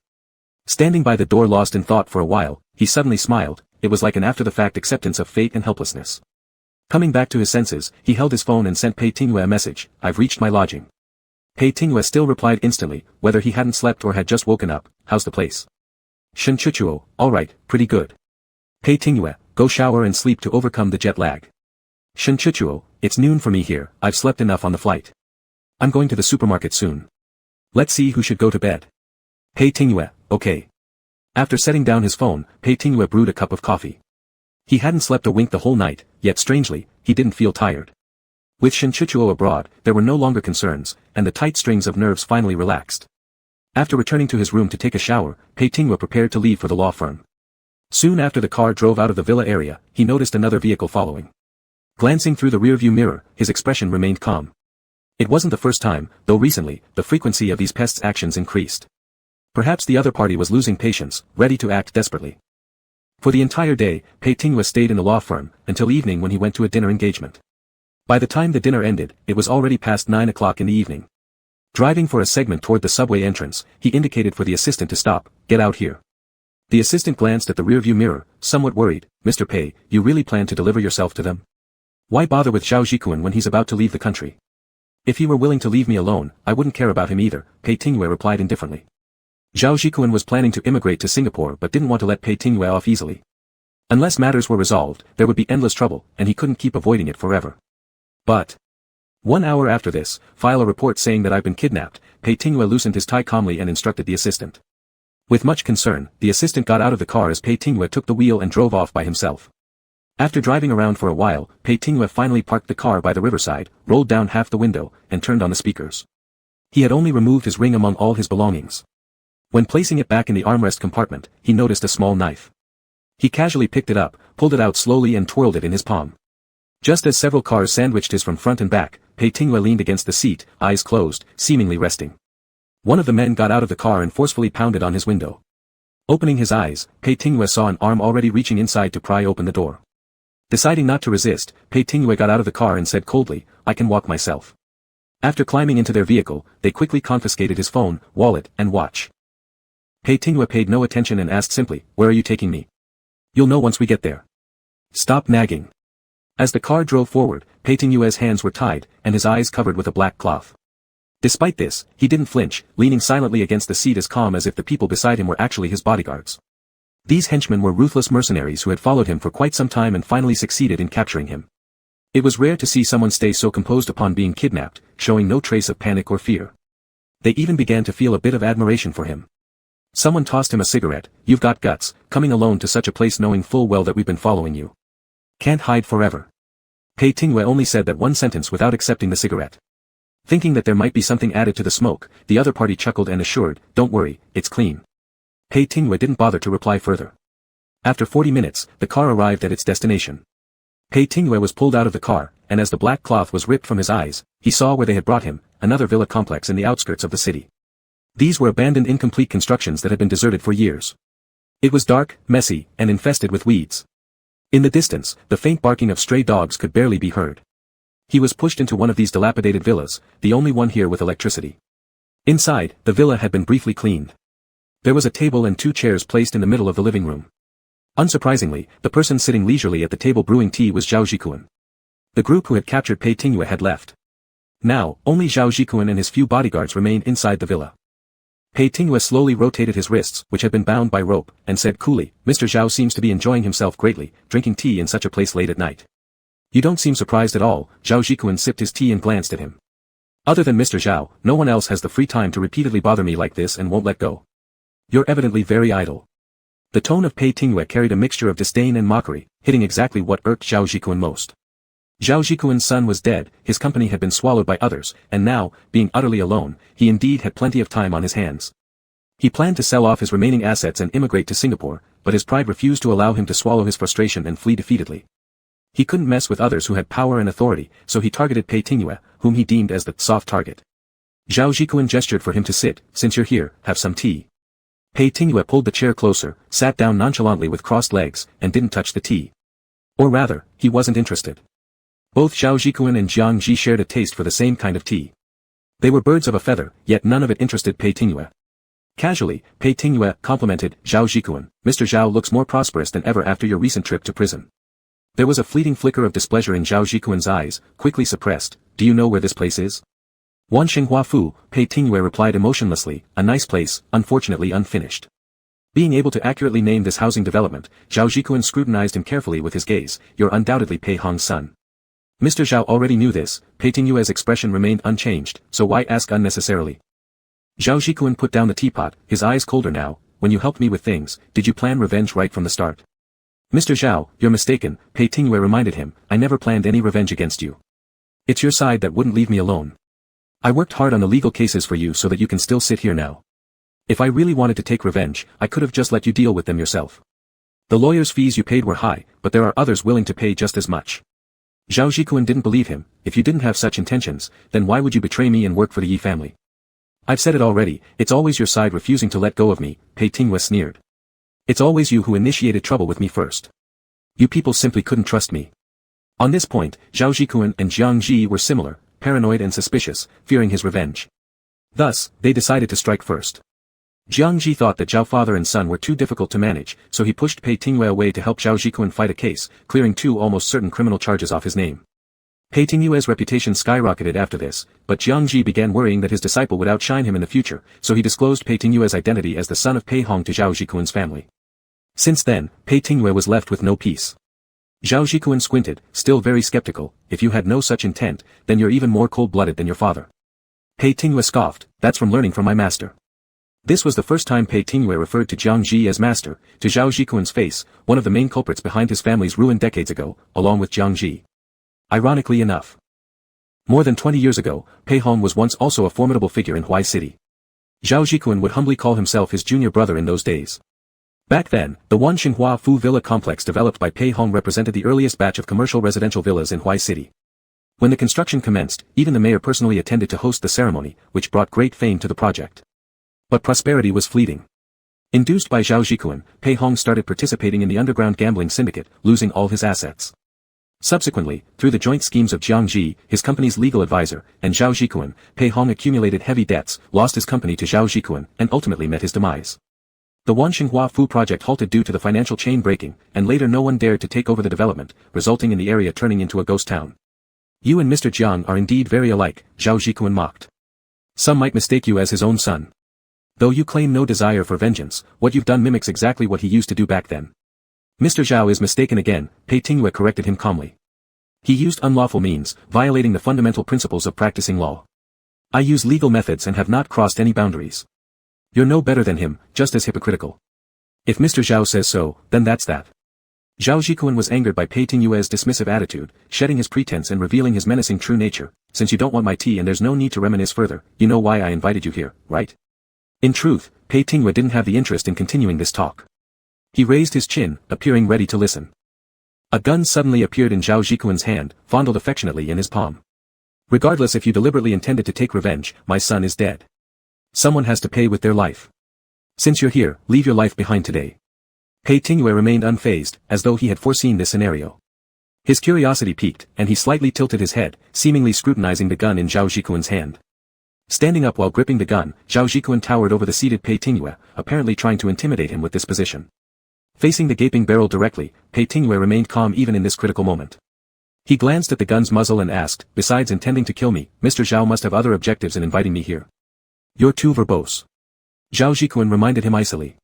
Standing by the door lost in thought for a while, he suddenly smiled. It was like an after-the-fact acceptance of fate and helplessness. Coming back to his senses, he held his phone and sent Pei Tingyue a message, "I've reached my lodging." Pei Tingyue still replied instantly, whether he hadn't slept or had just woken up, "How's the place?" Shen Chuchuo, "All right, pretty good." Pei Tingyue, "Go shower and sleep to overcome the jet lag." Shen Chuchuo, "It's noon for me here, I've slept enough on the flight. I'm going to the supermarket soon. Let's see who should go to bed." Pei Tingyue, "Okay." After setting down his phone, Pei Tingyue brewed a cup of coffee. He hadn't slept a wink the whole night, yet strangely, he didn't feel tired. With Shen Chuchuo abroad, there were no longer concerns, and the tight strings of nerves finally relaxed. After returning to his room to take a shower, Pei Tingyue prepared to leave for the law firm. Soon after the car drove out of the villa area, he noticed another vehicle following. Glancing through the rearview mirror, his expression remained calm. It wasn't the first time, though recently, the frequency of these pests' actions increased. Perhaps the other party was losing patience, ready to act desperately. For the entire day, Pei Tingwei stayed in the law firm, until evening when he went to a dinner engagement. By the time the dinner ended, it was already past 9 o'clock in the evening. Driving for a segment toward the subway entrance, he indicated for the assistant to stop. "Get out here." The assistant glanced at the rearview mirror, somewhat worried. "Mr. Pei, you really plan to deliver yourself to them? Why bother with Zhao Jikun when he's about to leave the country?" "If he were willing to leave me alone, I wouldn't care about him either," Pei Tingwei replied indifferently. Zhao Jikun was planning to immigrate to Singapore but didn't want to let Pei Tingwei off easily. Unless matters were resolved, there would be endless trouble, and he couldn't keep avoiding it forever. But 1 hour after this, file a report saying that I've been kidnapped. Pei Tingwei loosened his tie calmly and instructed the assistant. With much concern, the assistant got out of the car as Pei Tingwei took the wheel and drove off by himself. After driving around for a while, Pei Tingwei finally parked the car by the riverside, rolled down half the window, and turned on the speakers. He had only removed his ring among all his belongings. When placing it back in the armrest compartment, he noticed a small knife. He casually picked it up, pulled it out slowly and twirled it in his palm. Just as several cars sandwiched his from front and back, Pei Tingwei leaned against the seat, eyes closed, seemingly resting. One of the men got out of the car and forcefully pounded on his window. Opening his eyes, Pei Tingwei saw an arm already reaching inside to pry open the door. Deciding not to resist, Pei Tingwei got out of the car and said coldly, "I can walk myself." After climbing into their vehicle, they quickly confiscated his phone, wallet, and watch. Pei Tingwei paid no attention and asked simply, "Where are you taking me?" "You'll know once we get there." "Stop nagging." As the car drove forward, Pei Tingwei's hands were tied, and his eyes covered with a black cloth. Despite this, he didn't flinch, leaning silently against the seat as calm as if the people beside him were actually his bodyguards. These henchmen were ruthless mercenaries who had followed him for quite some time and finally succeeded in capturing him. It was rare to see someone stay so composed upon being kidnapped, showing no trace of panic or fear. They even began to feel a bit of admiration for him. Someone tossed him a cigarette. "You've got guts, coming alone to such a place knowing full well that we've been following you. Can't hide forever." Pei Tingwei only said that one sentence without accepting the cigarette. Thinking that there might be something added to the smoke, the other party chuckled and assured, "Don't worry, it's clean." Pei Tingwei didn't bother to reply further. After 40 minutes, the car arrived at its destination. Pei Tingwei was pulled out of the car, and as the black cloth was ripped from his eyes, he saw where they had brought him, another villa complex in the outskirts of the city. These were abandoned incomplete constructions that had been deserted for years. It was dark, messy, and infested with weeds. In the distance, the faint barking of stray dogs could barely be heard. He was pushed into one of these dilapidated villas, the only one here with electricity. Inside, the villa had been briefly cleaned. There was a table and 2 chairs placed in the middle of the living room. Unsurprisingly, the person sitting leisurely at the table brewing tea was Zhao Jikun. The group who had captured Pei Tingwei had left. Now, only Zhao Jikun and his few bodyguards remained inside the villa. Pei Tingwei slowly rotated his wrists, which had been bound by rope, and said coolly, "Mr. Zhao seems to be enjoying himself greatly, drinking tea in such a place late at night." "You don't seem surprised at all." Zhao Jikun sipped his tea and glanced at him. "Other than Mr. Zhao, no one else has the free time to repeatedly bother me like this and won't let go. You're evidently very idle." The tone of Pei Tingwei carried a mixture of disdain and mockery, hitting exactly what irked Zhao Jikun most. Zhao Jikuan's son was dead, his company had been swallowed by others, and now, being utterly alone, he indeed had plenty of time on his hands. He planned to sell off his remaining assets and immigrate to Singapore, but his pride refused to allow him to swallow his frustration and flee defeatedly. He couldn't mess with others who had power and authority, so he targeted Pei Tingwei, whom he deemed as the soft target. Zhao Jikuan gestured for him to sit. "Since you're here, have some tea." Pei Tingwei pulled the chair closer, sat down nonchalantly with crossed legs, and didn't touch the tea. Or rather, he wasn't interested. Both Zhao Jikuan and Jiang Ji shared a taste for the same kind of tea. They were birds of a feather, yet none of it interested Pei Tingwei. Casually, Pei Tingwei complimented Zhao Jikuan. "Mr. Zhao looks more prosperous than ever after your recent trip to prison." There was a fleeting flicker of displeasure in Zhao Jikuan's eyes, quickly suppressed. "Do you know where this place is?" "Wan Xinghua Fu," Pei Tingwei replied emotionlessly, "a nice place, unfortunately unfinished." Being able to accurately name this housing development, Zhao Jikuan scrutinized him carefully with his gaze. "You're undoubtedly Pei Hong's son." Mr. Zhao already knew this. Pei Tingwei's expression remained unchanged, so why ask unnecessarily? Zhao Jikuan put down the teapot, his eyes colder now. "When you helped me with things, did you plan revenge right from the start?" "Mr. Zhao, you're mistaken," Pei Tingwei reminded him. "I never planned any revenge against you. It's your side that wouldn't leave me alone. I worked hard on the legal cases for you so that you can still sit here now. If I really wanted to take revenge, I could have just let you deal with them yourself. The lawyer's fees you paid were high, but there are others willing to pay just as much." Zhao Jikuan didn't believe him. "If you didn't have such intentions, then why would you betray me and work for the Yi family?" I've said it already, it's always your side refusing to let go of me, Pei Tingwe sneered. It's always you who initiated trouble with me first. You people simply couldn't trust me. On this point, Zhao Jikuan and Jiang Ji were similar, paranoid and suspicious, fearing his revenge. Thus, they decided to strike first. Jiang Ji thought that Zhao father and son were too difficult to manage, so he pushed Pei Tingwe away to help Zhao Jikuan fight a case, clearing 2 almost certain criminal charges off his name. Pei Tingwe's reputation skyrocketed after this, but Jiang Ji began worrying that his disciple would outshine him in the future, so he disclosed Pei Tingwe's identity as the son of Pei Hong to Zhao Jikuan's family. Since then, Pei Tingwe was left with no peace. Zhao Jikuan squinted, still very skeptical. If you had no such intent, then you're even more cold-blooded than your father. Pei Tingwe scoffed, that's from learning from my master. This was the first time Pei Tingwe referred to Jiang Ji as master, to Zhao Jikuan's face, one of the main culprits behind his family's ruin decades ago, along with Jiang Ji. Ironically enough, more than 20 years ago, Pei Hong was once also a formidable figure in Huai City. Zhao Jikuan would humbly call himself his junior brother in those days. Back then, the Wanxinghua Fu Villa complex developed by Pei Hong represented the earliest batch of commercial residential villas in Huai City. When the construction commenced, even the mayor personally attended to host the ceremony, which brought great fame to the project. But prosperity was fleeting. Induced by Zhao Jikuan, Pei Hong started participating in the underground gambling syndicate, losing all his assets. Subsequently, through the joint schemes of Jiang Ji, his company's legal advisor, and Zhao Jikuan, Pei Hong accumulated heavy debts, lost his company to Zhao Jikuan, and ultimately met his demise. The Wanxinghua Fu project halted due to the financial chain breaking, and later no one dared to take over the development, resulting in the area turning into a ghost town. You and Mr. Jiang are indeed very alike, Zhao Jikuan mocked. Some might mistake you as his own son. Though you claim no desire for vengeance, what you've done mimics exactly what he used to do back then. Mr. Zhao is mistaken again, Pei Tingwe corrected him calmly. He used unlawful means, violating the fundamental principles of practicing law. I use legal methods and have not crossed any boundaries. You're no better than him, just as hypocritical. If Mr. Zhao says so, then that's that. Zhao Jikuan was angered by Pei Tingwe's dismissive attitude, shedding his pretense and revealing his menacing true nature. Since you don't want my tea and there's no need to reminisce further, you know why I invited you here, right? In truth, Pei Tingwe didn't have the interest in continuing this talk. He raised his chin, appearing ready to listen. A gun suddenly appeared in Zhao Jikuan's hand, fondled affectionately in his palm. Regardless if you deliberately intended to take revenge, my son is dead. Someone has to pay with their life. Since you're here, leave your life behind today. Pei Tingwe remained unfazed, as though he had foreseen this scenario. His curiosity piqued, and he slightly tilted his head, seemingly scrutinizing the gun in Zhao Jikuan's hand. Standing up while gripping the gun, Zhao Jikuan towered over the seated Pei Tingwe, apparently trying to intimidate him with this position. Facing the gaping barrel directly, Pei Tingwe remained calm even in this critical moment. He glanced at the gun's muzzle and asked, besides intending to kill me, Mr. Zhao must have other objectives in inviting me here. You're too verbose. Zhao Jikuan reminded him icily.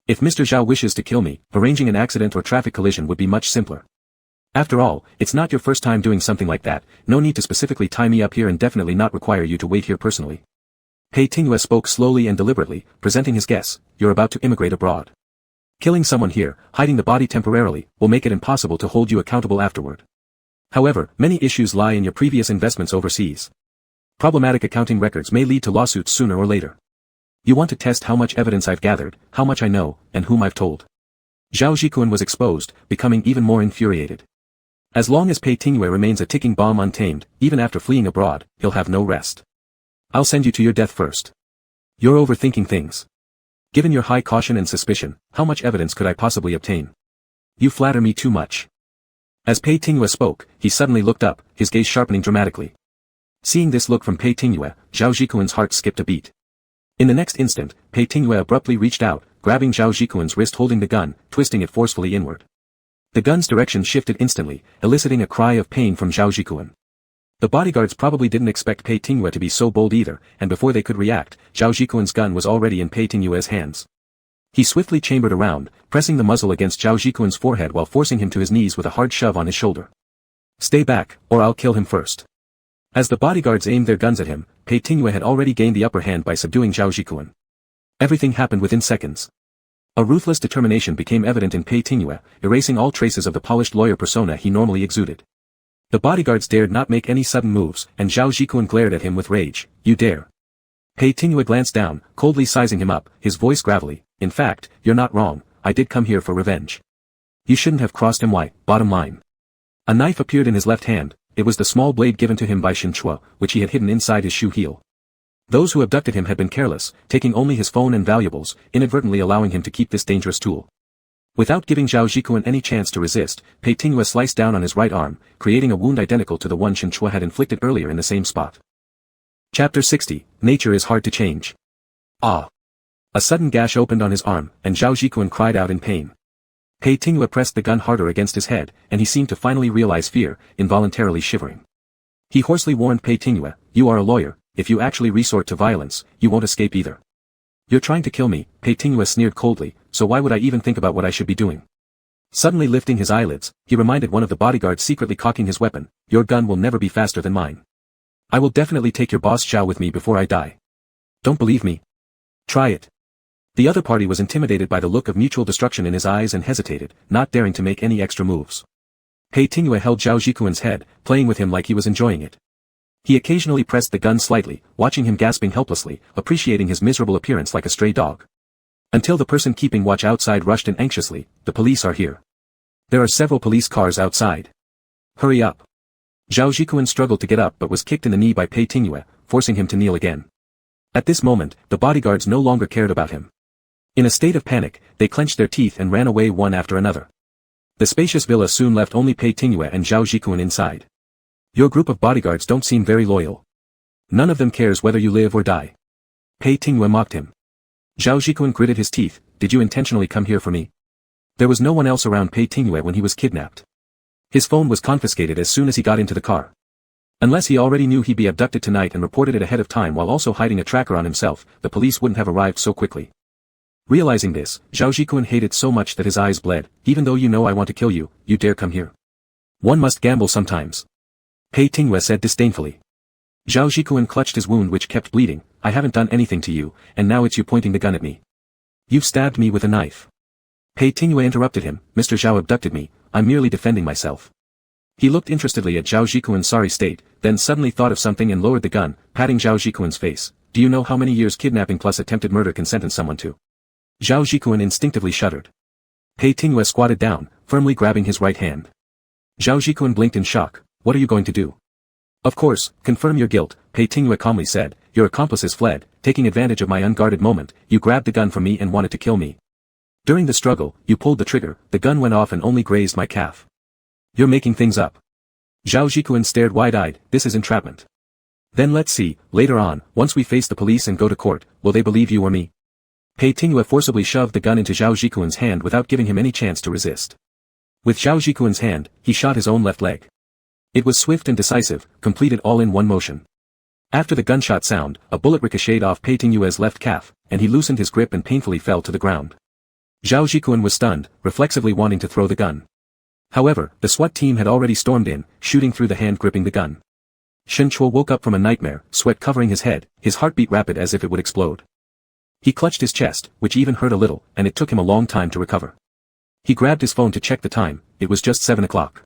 If Mr. Zhao wishes to kill me, arranging an accident or traffic collision would be much simpler. After all, it's not your first time doing something like that, no need to specifically tie me up here and definitely not require you to wait here personally. Pei Tingwe spoke slowly and deliberately, presenting his guess, you're about to immigrate abroad. Killing someone here, hiding the body temporarily, will make it impossible to hold you accountable afterward. However, many issues lie in your previous investments overseas. Problematic accounting records may lead to lawsuits sooner or later. You want to test how much evidence I've gathered, how much I know, and whom I've told. Zhao Jikuan was exposed, becoming even more infuriated. As long as Pei Tingwe remains a ticking bomb untamed, even after fleeing abroad, he'll have no rest. I'll send you to your death first. You're overthinking things. Given your high caution and suspicion, how much evidence could I possibly obtain? You flatter me too much. As Pei Tingwe spoke, he suddenly looked up, his gaze sharpening dramatically. Seeing this look from Pei Tingwe, Zhao Jikuan's heart skipped a beat. In the next instant, Pei Tingwe abruptly reached out, grabbing Zhao Jikuan's wrist holding the gun, twisting it forcefully inward. The gun's direction shifted instantly, eliciting a cry of pain from Zhao Jikuan. The bodyguards probably didn't expect Pei Tingwe to be so bold either, and before they could react, Zhao Jikuan's gun was already in Pei Tingwe's hands. He swiftly chambered around, pressing the muzzle against Zhao Jikuan's forehead while forcing him to his knees with a hard shove on his shoulder. Stay back, or I'll kill him first. As the bodyguards aimed their guns at him, Pei Tingwe had already gained the upper hand by subduing Zhao Jikuan. Everything happened within seconds. A ruthless determination became evident in Pei Tingwe, erasing all traces of the polished lawyer persona he normally exuded. The bodyguards dared not make any sudden moves, and Zhao Jikuan glared at him with rage. You dare. Pei Tingwe glanced down, coldly sizing him up, his voice gravelly. In fact, you're not wrong, I did come here for revenge. You shouldn't have crossed MY, bottom line. A knife appeared in his left hand, it was the small blade given to him by Shin Chua, which he had hidden inside his shoe heel. Those who abducted him had been careless, taking only his phone and valuables, inadvertently allowing him to keep this dangerous tool. Without giving Zhao Zhikuan any chance to resist, Pei Tingyue sliced down on his right arm, creating a wound identical to the one Shen Chua had inflicted earlier in the same spot. Chapter 60, Nature is hard to change. Ah! A sudden gash opened on his arm, and Zhao Zhikuan cried out in pain. Pei Tingyue pressed the gun harder against his head, and he seemed to finally realize fear, involuntarily shivering. He hoarsely warned Pei Tingyue, "You are a lawyer, if you actually resort to violence, you won't escape either." "You're trying to kill me," Pei Tingyue sneered coldly, "so why would I even think about what I should be doing?" Suddenly lifting his eyelids, he reminded one of the bodyguards secretly cocking his weapon, "Your gun will never be faster than mine. I will definitely take your boss Zhao with me before I die. Don't believe me? Try it." The other party was intimidated by the look of mutual destruction in his eyes and hesitated, not daring to make any extra moves. Pei Tingyue held Zhao Zhikuan's head, playing with him like he was enjoying it. He occasionally pressed the gun slightly, watching him gasping helplessly, appreciating his miserable appearance like a stray dog. Until the person keeping watch outside rushed in anxiously, "The police are here. There are several police cars outside. Hurry up." Zhao Zhikuan struggled to get up but was kicked in the knee by Pei Tingyue, forcing him to kneel again. At this moment, the bodyguards no longer cared about him. In a state of panic, they clenched their teeth and ran away one after another. The spacious villa soon left only Pei Tingyue and Zhao Zhikuan inside. "Your group of bodyguards don't seem very loyal. None of them cares whether you live or die." Pei Tingyue mocked him. Zhao Zhikuan gritted his teeth, "Did you intentionally come here for me?" There was no one else around Pei Tingyue when he was kidnapped. His phone was confiscated as soon as he got into the car. Unless he already knew he'd be abducted tonight and reported it ahead of time while also hiding a tracker on himself, the police wouldn't have arrived so quickly. Realizing this, Zhao Zhikuan hated so much that his eyes bled. "Even though you know I want to kill you, you dare come here. One must gamble sometimes," Pei Tingyue said disdainfully. Zhao Zhikuan clutched his wound which kept bleeding. "I haven't done anything to you, and now it's you pointing the gun at me. You've stabbed me with a knife." Pei Tingyue interrupted him, "Mr. Zhao abducted me, I'm merely defending myself." He looked interestedly at Zhao Zhikuan's sorry state, then suddenly thought of something and lowered the gun, patting Zhao Zhikuan's face. "Do you know how many years kidnapping plus attempted murder can sentence someone to?" Zhao Zhikuan instinctively shuddered. Pei Tingyue squatted down, firmly grabbing his right hand. Zhao Zhikuan blinked in shock. "What are you going to do?" "Of course, confirm your guilt," Pei Tingyue calmly said. "Your accomplices fled, taking advantage of my unguarded moment. You grabbed the gun from me and wanted to kill me. During the struggle, you pulled the trigger, the gun went off and only grazed my calf. You're making things up." Zhao Zhikuan stared wide-eyed. "This is entrapment. Then let's see, later on, once we face the police and go to court, will they believe you or me?" Pei Tingyue forcibly shoved the gun into Zhao Zhikuan's hand without giving him any chance to resist. With Zhao Zhikuan's hand, he shot his own left leg. It was swift and decisive, completed all in one motion. After the gunshot sound, a bullet ricocheted off Pei Tingyue's left calf, and he loosened his grip and painfully fell to the ground. Zhao Zhikuan was stunned, reflexively wanting to throw the gun. However, the SWAT team had already stormed in, shooting through the hand gripping the gun. Shen Chua woke up from a nightmare, sweat covering his head, his heartbeat rapid as if it would explode. He clutched his chest, which even hurt a little, and it took him a long time to recover. He grabbed his phone to check the time. It was just 7 o'clock.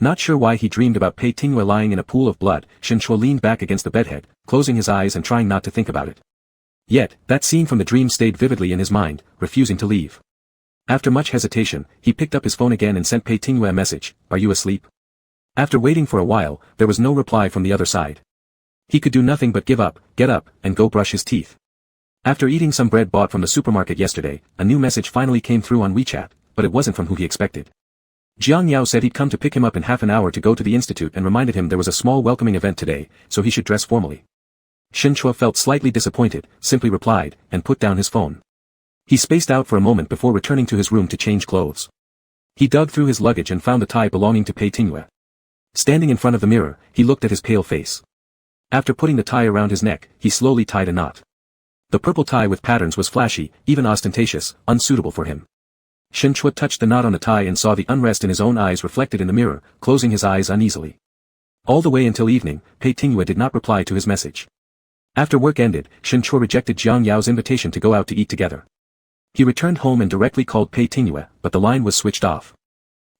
Not sure why he dreamed about Pei Tingyue lying in a pool of blood. Shen Chua leaned back against the bedhead, closing his eyes and trying not to think about it. Yet, that scene from the dream stayed vividly in his mind, refusing to leave. After much hesitation, he picked up his phone again and sent Pei Tingyue a message, "Are you asleep?" After waiting for a while, there was no reply from the other side. He could do nothing but give up, get up, and go brush his teeth. After eating some bread bought from the supermarket yesterday, a new message finally came through on WeChat, but it wasn't from who he expected. Jiang Yao said he'd come to pick him up in half an hour to go to the institute and reminded him there was a small welcoming event today, so he should dress formally. Shen Chua felt slightly disappointed, simply replied, and put down his phone. He spaced out for a moment before returning to his room to change clothes. He dug through his luggage and found the tie belonging to Pei Tingyue. Standing in front of the mirror, he looked at his pale face. After putting the tie around his neck, he slowly tied a knot. The purple tie with patterns was flashy, even ostentatious, unsuitable for him. Shen Chua touched the knot on the tie and saw the unrest in his own eyes reflected in the mirror, closing his eyes uneasily. All the way until evening, Pei Tingyue did not reply to his message. After work ended, Shen Chua rejected Jiang Yao's invitation to go out to eat together. He returned home and directly called Pei Tingyue, but the line was switched off.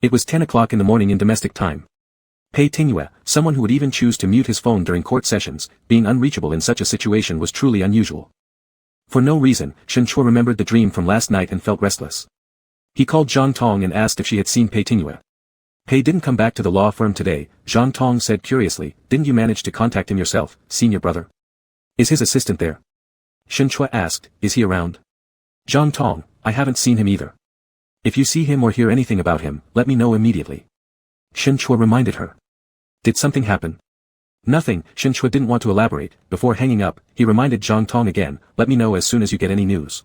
It was 10 o'clock in the morning in domestic time. Pei Tingyue, someone who would even choose to mute his phone during court sessions, being unreachable in such a situation was truly unusual. For no reason, Shen Chua remembered the dream from last night and felt restless. He called Zhang Tong and asked if she had seen Pei Tingyue. "Pei didn't come back to the law firm today," Zhang Tong said curiously. "Didn't you manage to contact him yourself, senior brother?" Is his assistant there? Shen Chua asked, is he around? Zhang Tong, I haven't seen him either. If you see him or hear anything about him, let me know immediately. Shen Chua reminded her. Did something happen? Nothing. Shen Chua didn't want to elaborate. Before hanging up, he reminded Zhang Tong again, let me know as soon as you get any news.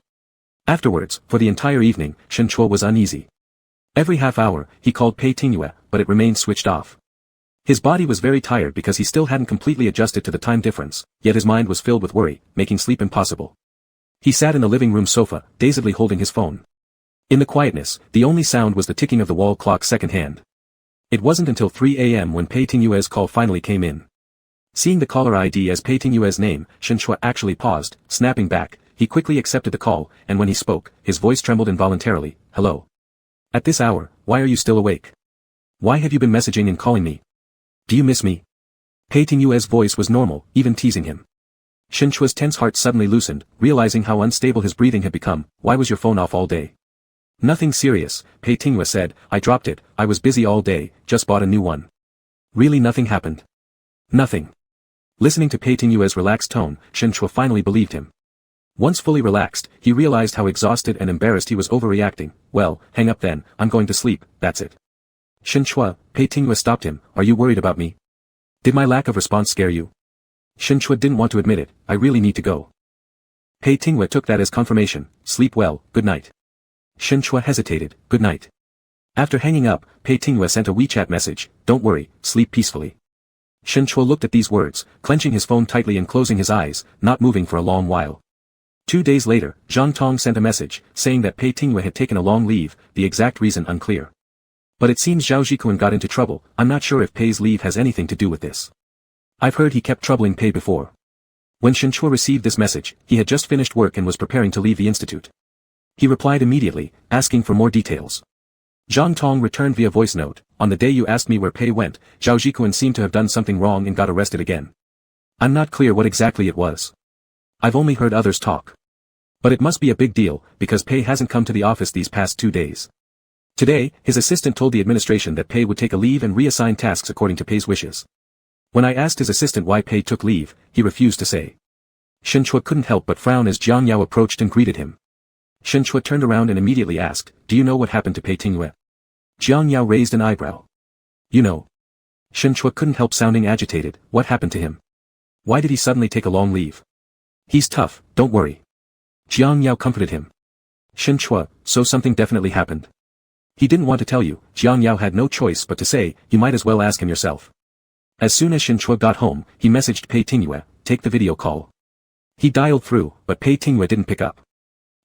Afterwards, for the entire evening, Shen Chua was uneasy. Every half hour, he called Pei Tingyue, but it remained switched off. His body was very tired because he still hadn't completely adjusted to the time difference, yet his mind was filled with worry, making sleep impossible. He sat in the living room sofa, dazedly holding his phone. In the quietness, the only sound was the ticking of the wall clock second-hand. It wasn't until 3 a.m. when Pei Tingyue's call finally came in. Seeing the caller ID as Pei Tingyue's name, Shen Chua actually paused, snapping back. He quickly accepted the call, and when he spoke, his voice trembled involuntarily. Hello. At this hour, why are you still awake? Why have you been messaging and calling me? Do you miss me? Pei Tingyue's voice was normal, even teasing him. Shen Chua's tense heart suddenly loosened, realizing how unstable his breathing had become. Why was your phone off all day? Nothing serious, Pei Tingyue said. I dropped it. I was busy all day, just bought a new one. Really nothing happened? Nothing. Listening to Pei Tingyue's relaxed tone, Shen Chua finally believed him. Once fully relaxed, he realized how exhausted and embarrassed he was overreacting. Well, hang up then, I'm going to sleep, that's it. Shen Chua, Pei Tingyue stopped him. Are you worried about me? Did my lack of response scare you? Shen Chua didn't want to admit it. I really need to go. Pei Tingyue took that as confirmation. Sleep well, good night. Shen Chua hesitated. Good night. After hanging up, Pei Tingyue sent a WeChat message. Don't worry, sleep peacefully. Shen Chua looked at these words, clenching his phone tightly and closing his eyes, not moving for a long while. 2 days later, Zhang Tong sent a message, saying that Pei Tingyue had taken a long leave, the exact reason unclear. But it seems Zhao Zhikuan got into trouble. I'm not sure if Pei's leave has anything to do with this. I've heard he kept troubling Pei before. When Shen Chua received this message, he had just finished work and was preparing to leave the institute. He replied immediately, asking for more details. Zhang Tong returned via voice note, on the day you asked me where Pei went, Zhao Zhikuan seemed to have done something wrong and got arrested again. I'm not clear what exactly it was. I've only heard others talk. But it must be a big deal, because Pei hasn't come to the office these past 2 days. Today, his assistant told the administration that Pei would take a leave and reassign tasks according to Pei's wishes. When I asked his assistant why Pei took leave, he refused to say. Shen Chua couldn't help but frown as Jiang Yao approached and greeted him. Shen Chua turned around and immediately asked, do you know what happened to Pei Tingyue? Jiang Yao raised an eyebrow. You know. Shen Chua couldn't help sounding agitated. What happened to him? Why did he suddenly take a long leave? He's tough, don't worry. Jiang Yao comforted him. Shen Chua, so something definitely happened. He didn't want to tell you. Jiang Yao had no choice but to say, you might as well ask him yourself. As soon as Shen Chua got home, he messaged Pei Tingyue, take the video call. He dialed through, but Pei Tingyue didn't pick up.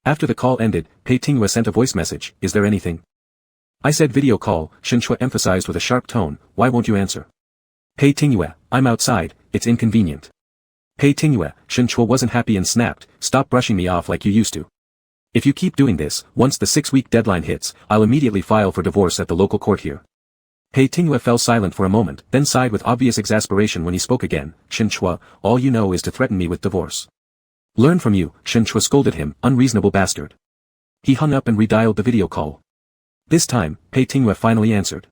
After the call ended, Pei Tingyue sent a voice message, is there anything? I said video call, Shen Chua emphasized with a sharp tone, why won't you answer? Pei Tingyue, I'm outside, it's inconvenient. Pei Tingyue, Shen Chua wasn't happy and snapped, stop brushing me off like you used to. If you keep doing this, once the 6-week deadline hits, I'll immediately file for divorce at the local court here. Pei Tingyue fell silent for a moment, then sighed with obvious exasperation when he spoke again, Shen Chua, all you know is to threaten me with divorce. Learn from you, Shen Chua scolded him, unreasonable bastard. He hung up and redialed the video call. This time, Pei Tingyue finally answered.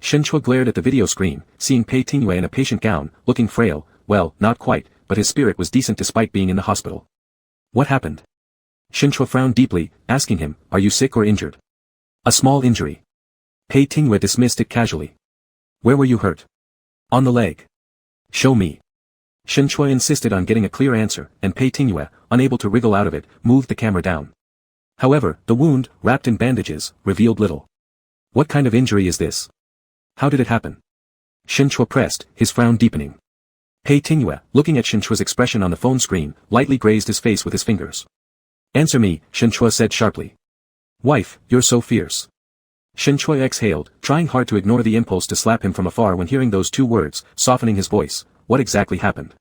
Shen Chua glared at the video screen, seeing Pei Tingyue in a patient gown, looking frail, well, not quite, but his spirit was decent despite being in the hospital. What happened? Shen Chua frowned deeply, asking him, are you sick or injured? A small injury. Pei Tingyue dismissed it casually. Where were you hurt? On the leg. Show me. Shen Chua insisted on getting a clear answer, and Pei Tingyue, unable to wriggle out of it, moved the camera down. However, the wound, wrapped in bandages, revealed little. What kind of injury is this? How did it happen? Shen Chua pressed, his frown deepening. Pei Tingyue, looking at Shen Chua's expression on the phone screen, lightly grazed his face with his fingers. Answer me, Shen Chua said sharply. Wife, you're so fierce. Shen Chua exhaled, trying hard to ignore the impulse to slap him from afar when hearing those 2 words, softening his voice. What exactly happened?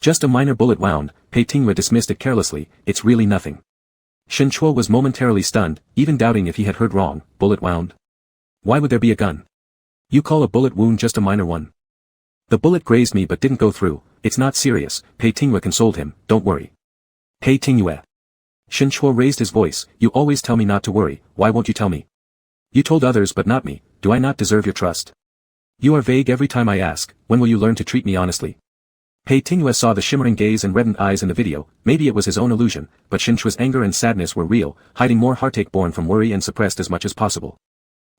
Just a minor bullet wound, Pei Tingyue dismissed it carelessly, it's really nothing. Shen Chua was momentarily stunned, even doubting if he had heard wrong, bullet wound. Why would there be a gun? You call a bullet wound just a minor one? The bullet grazed me but didn't go through, it's not serious, Pei Tingyue consoled him, don't worry. Pei Tingyue. Shen Chua raised his voice, you always tell me not to worry, why won't you tell me? You told others but not me, do I not deserve your trust? You are vague every time I ask, when will you learn to treat me honestly? Pei Tingyue saw the shimmering gaze and reddened eyes in the video. Maybe it was his own illusion, but Shinchua's anger and sadness were real, hiding more heartache born from worry and suppressed as much as possible.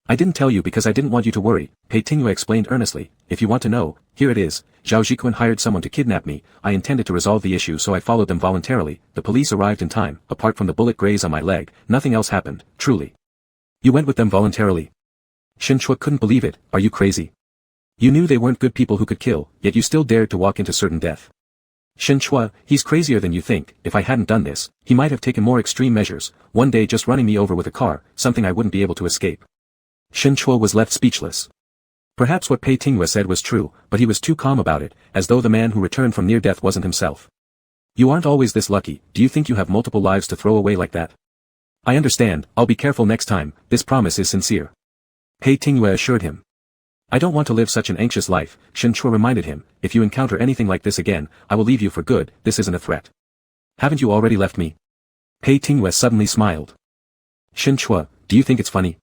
I didn't tell you because I didn't want you to worry, Pei Tingyue explained earnestly. If you want to know, here it is. Zhao Jiquan hired someone to kidnap me. I intended to resolve the issue, so I followed them voluntarily. The police arrived in time. Apart from the bullet graze on my leg, nothing else happened, truly. You went with them voluntarily? Shinchua couldn't believe it. Are you crazy? You knew they weren't good people who could kill, yet you still dared to walk into certain death. Shinchua, he's crazier than you think. If I hadn't done this, he might have taken more extreme measures, one day just running me over with a car, something I wouldn't be able to escape. Shinchua was left speechless. Perhaps what Pei Tingyue said was true, but he was too calm about it, as though the man who returned from near death wasn't himself. You aren't always this lucky. Do you think you have multiple lives to throw away like that? I understand. I'll be careful next time. This promise is sincere. Pei Tingyue assured him. I don't want to live such an anxious life, Shinchua reminded him. If you encounter anything like this again, I will leave you for good. This isn't a threat. Haven't you already left me? Pei Tingyue suddenly smiled. Shinchua, do you think it's funny?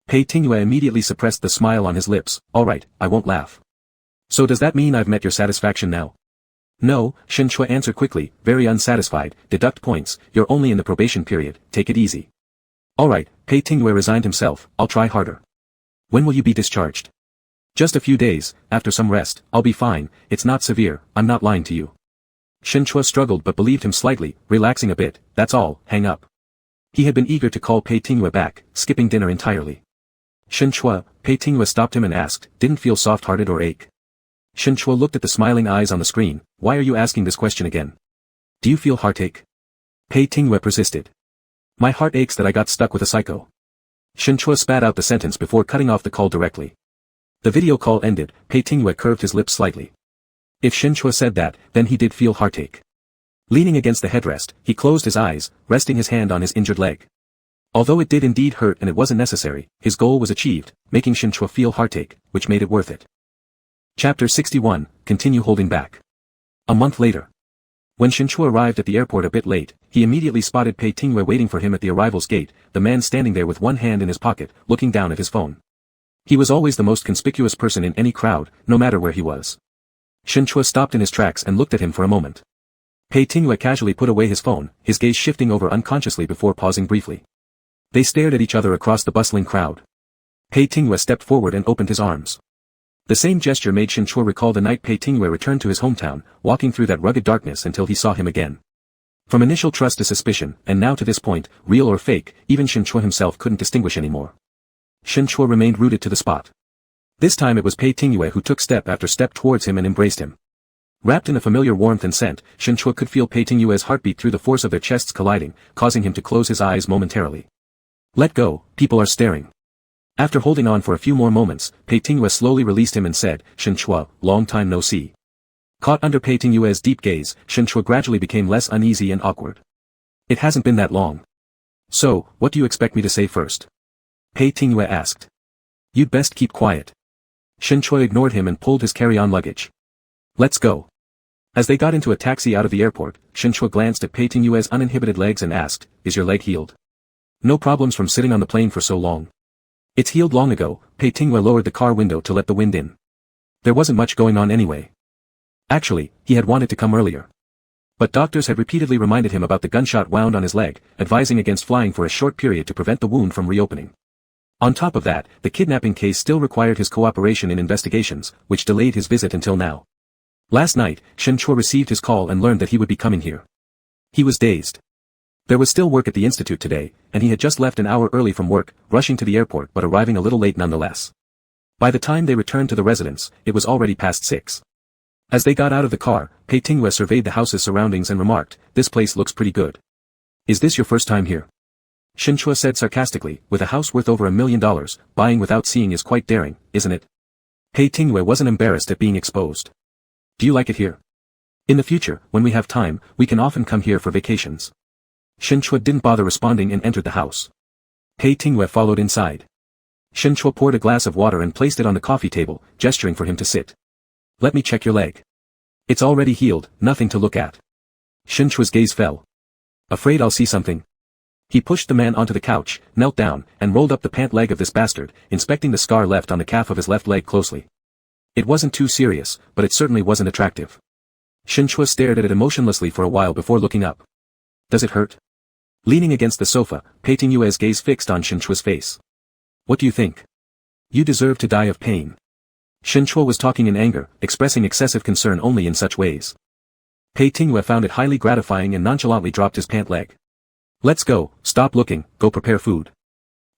Pei Tingyue immediately suppressed the smile on his lips. All right, I won't laugh. So does that mean I've met your satisfaction now? No, Shinchua answered quickly, very unsatisfied. Deduct points. You're only in the probation period. Take it easy. All right, Pei Tingyue resigned himself. I'll try harder. When will you be discharged? Just a few days. After some rest, I'll be fine. It's not severe. I'm not lying to you. Shinchua struggled but believed him slightly, relaxing a bit. That's all. Hang up. He had been eager to call Pei Tingyue back, skipping dinner entirely. Shinchua, Pei Tingyue stopped him and asked, didn't feel soft-hearted or ache? Shinchua looked at the smiling eyes on the screen. Why are you asking this question again? Do you feel heartache? Pei Tingyue persisted. My heart aches that I got stuck with a psycho. Shinchua spat out the sentence before cutting off the call directly. The video call ended. Pei Tingyue curved his lips slightly. If Shinchua said that, then he did feel heartache. Leaning against the headrest, he closed his eyes, resting his hand on his injured leg. Although it did indeed hurt and it wasn't necessary, his goal was achieved, making Shinchua feel heartache, which made it worth it. Chapter 61, Continue Holding Back. A month later. When Shinchua arrived at the airport a bit late, he immediately spotted Pei Tingyue waiting for him at the arrival's gate, the man standing there with one hand in his pocket, looking down at his phone. He was always the most conspicuous person in any crowd, no matter where he was. Shinchua stopped in his tracks and looked at him for a moment. Pei Tingyue casually put away his phone, his gaze shifting over unconsciously before pausing briefly. They stared at each other across the bustling crowd. Pei Tingyue stepped forward and opened his arms. The same gesture made Shinchua recall the night Pei Tingyue returned to his hometown, walking through that rugged darkness until he saw him again. From initial trust to suspicion, and now to this point, real or fake, even Shinchua himself couldn't distinguish anymore. Shinchua remained rooted to the spot. This time it was Pei Tingyue who took step after step towards him and embraced him. Wrapped in a familiar warmth and scent, Shinchua could feel Pei Tingyue's heartbeat through the force of their chests colliding, causing him to close his eyes momentarily. Let go, people are staring. After holding on for a few more moments, Pei Tingyue slowly released him and said, Shinchua, long time no see. Caught under Pei Tingyue's deep gaze, Shinchua gradually became less uneasy and awkward. It hasn't been that long. So, what do you expect me to say first? Pei Tingyue asked. You'd best keep quiet. Shinchua ignored him and pulled his carry-on luggage. Let's go. As they got into a taxi out of the airport, Shinchua glanced at Pei Tingyue's uninhibited legs and asked, Is your leg healed? No problems from sitting on the plane for so long. It's healed long ago. Pei Tingyue lowered the car window to let the wind in. There wasn't much going on anyway. Actually, he had wanted to come earlier. But doctors had repeatedly reminded him about the gunshot wound on his leg, advising against flying for a short period to prevent the wound from reopening. On top of that, the kidnapping case still required his cooperation in investigations, which delayed his visit until now. Last night, Shinchua received his call and learned that he would be coming here. He was dazed. There was still work at the institute today, and he had just left an hour early from work, rushing to the airport but arriving a little late nonetheless. By the time they returned to the residence, it was already past 6. As they got out of the car, Pei Tingyue surveyed the house's surroundings and remarked, This place looks pretty good. Is this your first time here? Shinchua said sarcastically, with a house worth over $1 million, buying without seeing is quite daring, isn't it? Pei Tingyue wasn't embarrassed at being exposed. Do you like it here? In the future, when we have time, we can often come here for vacations. Shinchua didn't bother responding and entered the house. Pei Tingyue followed inside. Shinchua poured a glass of water and placed it on the coffee table, gesturing for him to sit. Let me check your leg. It's already healed, nothing to look at. Shinchua's gaze fell. Afraid I'll see something? He pushed the man onto the couch, knelt down, and rolled up the pant leg of this bastard, inspecting the scar left on the calf of his left leg closely. It wasn't too serious, but it certainly wasn't attractive. Shin Chua stared at it emotionlessly for a while before looking up. Does it hurt? Leaning against the sofa, Pei Tingyue's gaze fixed on Shin Chua's face. What do you think? You deserve to die of pain. Shin Chua was talking in anger, expressing excessive concern only in such ways. Pei Tingyue found it highly gratifying and nonchalantly dropped his pant leg. Let's go, stop looking, go prepare food.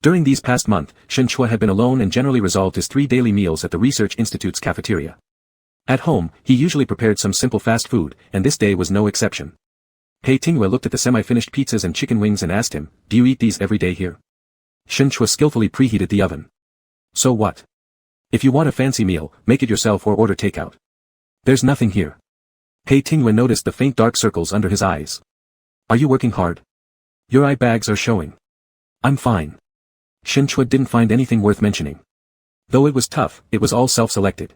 During these past month, Shin Chua had been alone and generally resolved his 3 daily meals at the Research Institute's cafeteria. At home, he usually prepared some simple fast food, and this day was no exception. Pei Tingyue looked at the semi-finished pizzas and chicken wings and asked him, do you eat these every day here? Shin Chua skillfully preheated the oven. So what? If you want a fancy meal, make it yourself or order takeout. There's nothing here. Pei Tingyue noticed the faint dark circles under his eyes. Are you working hard? Your eye bags are showing. I'm fine. Shin Chua didn't find anything worth mentioning. Though it was tough, it was all self-selected.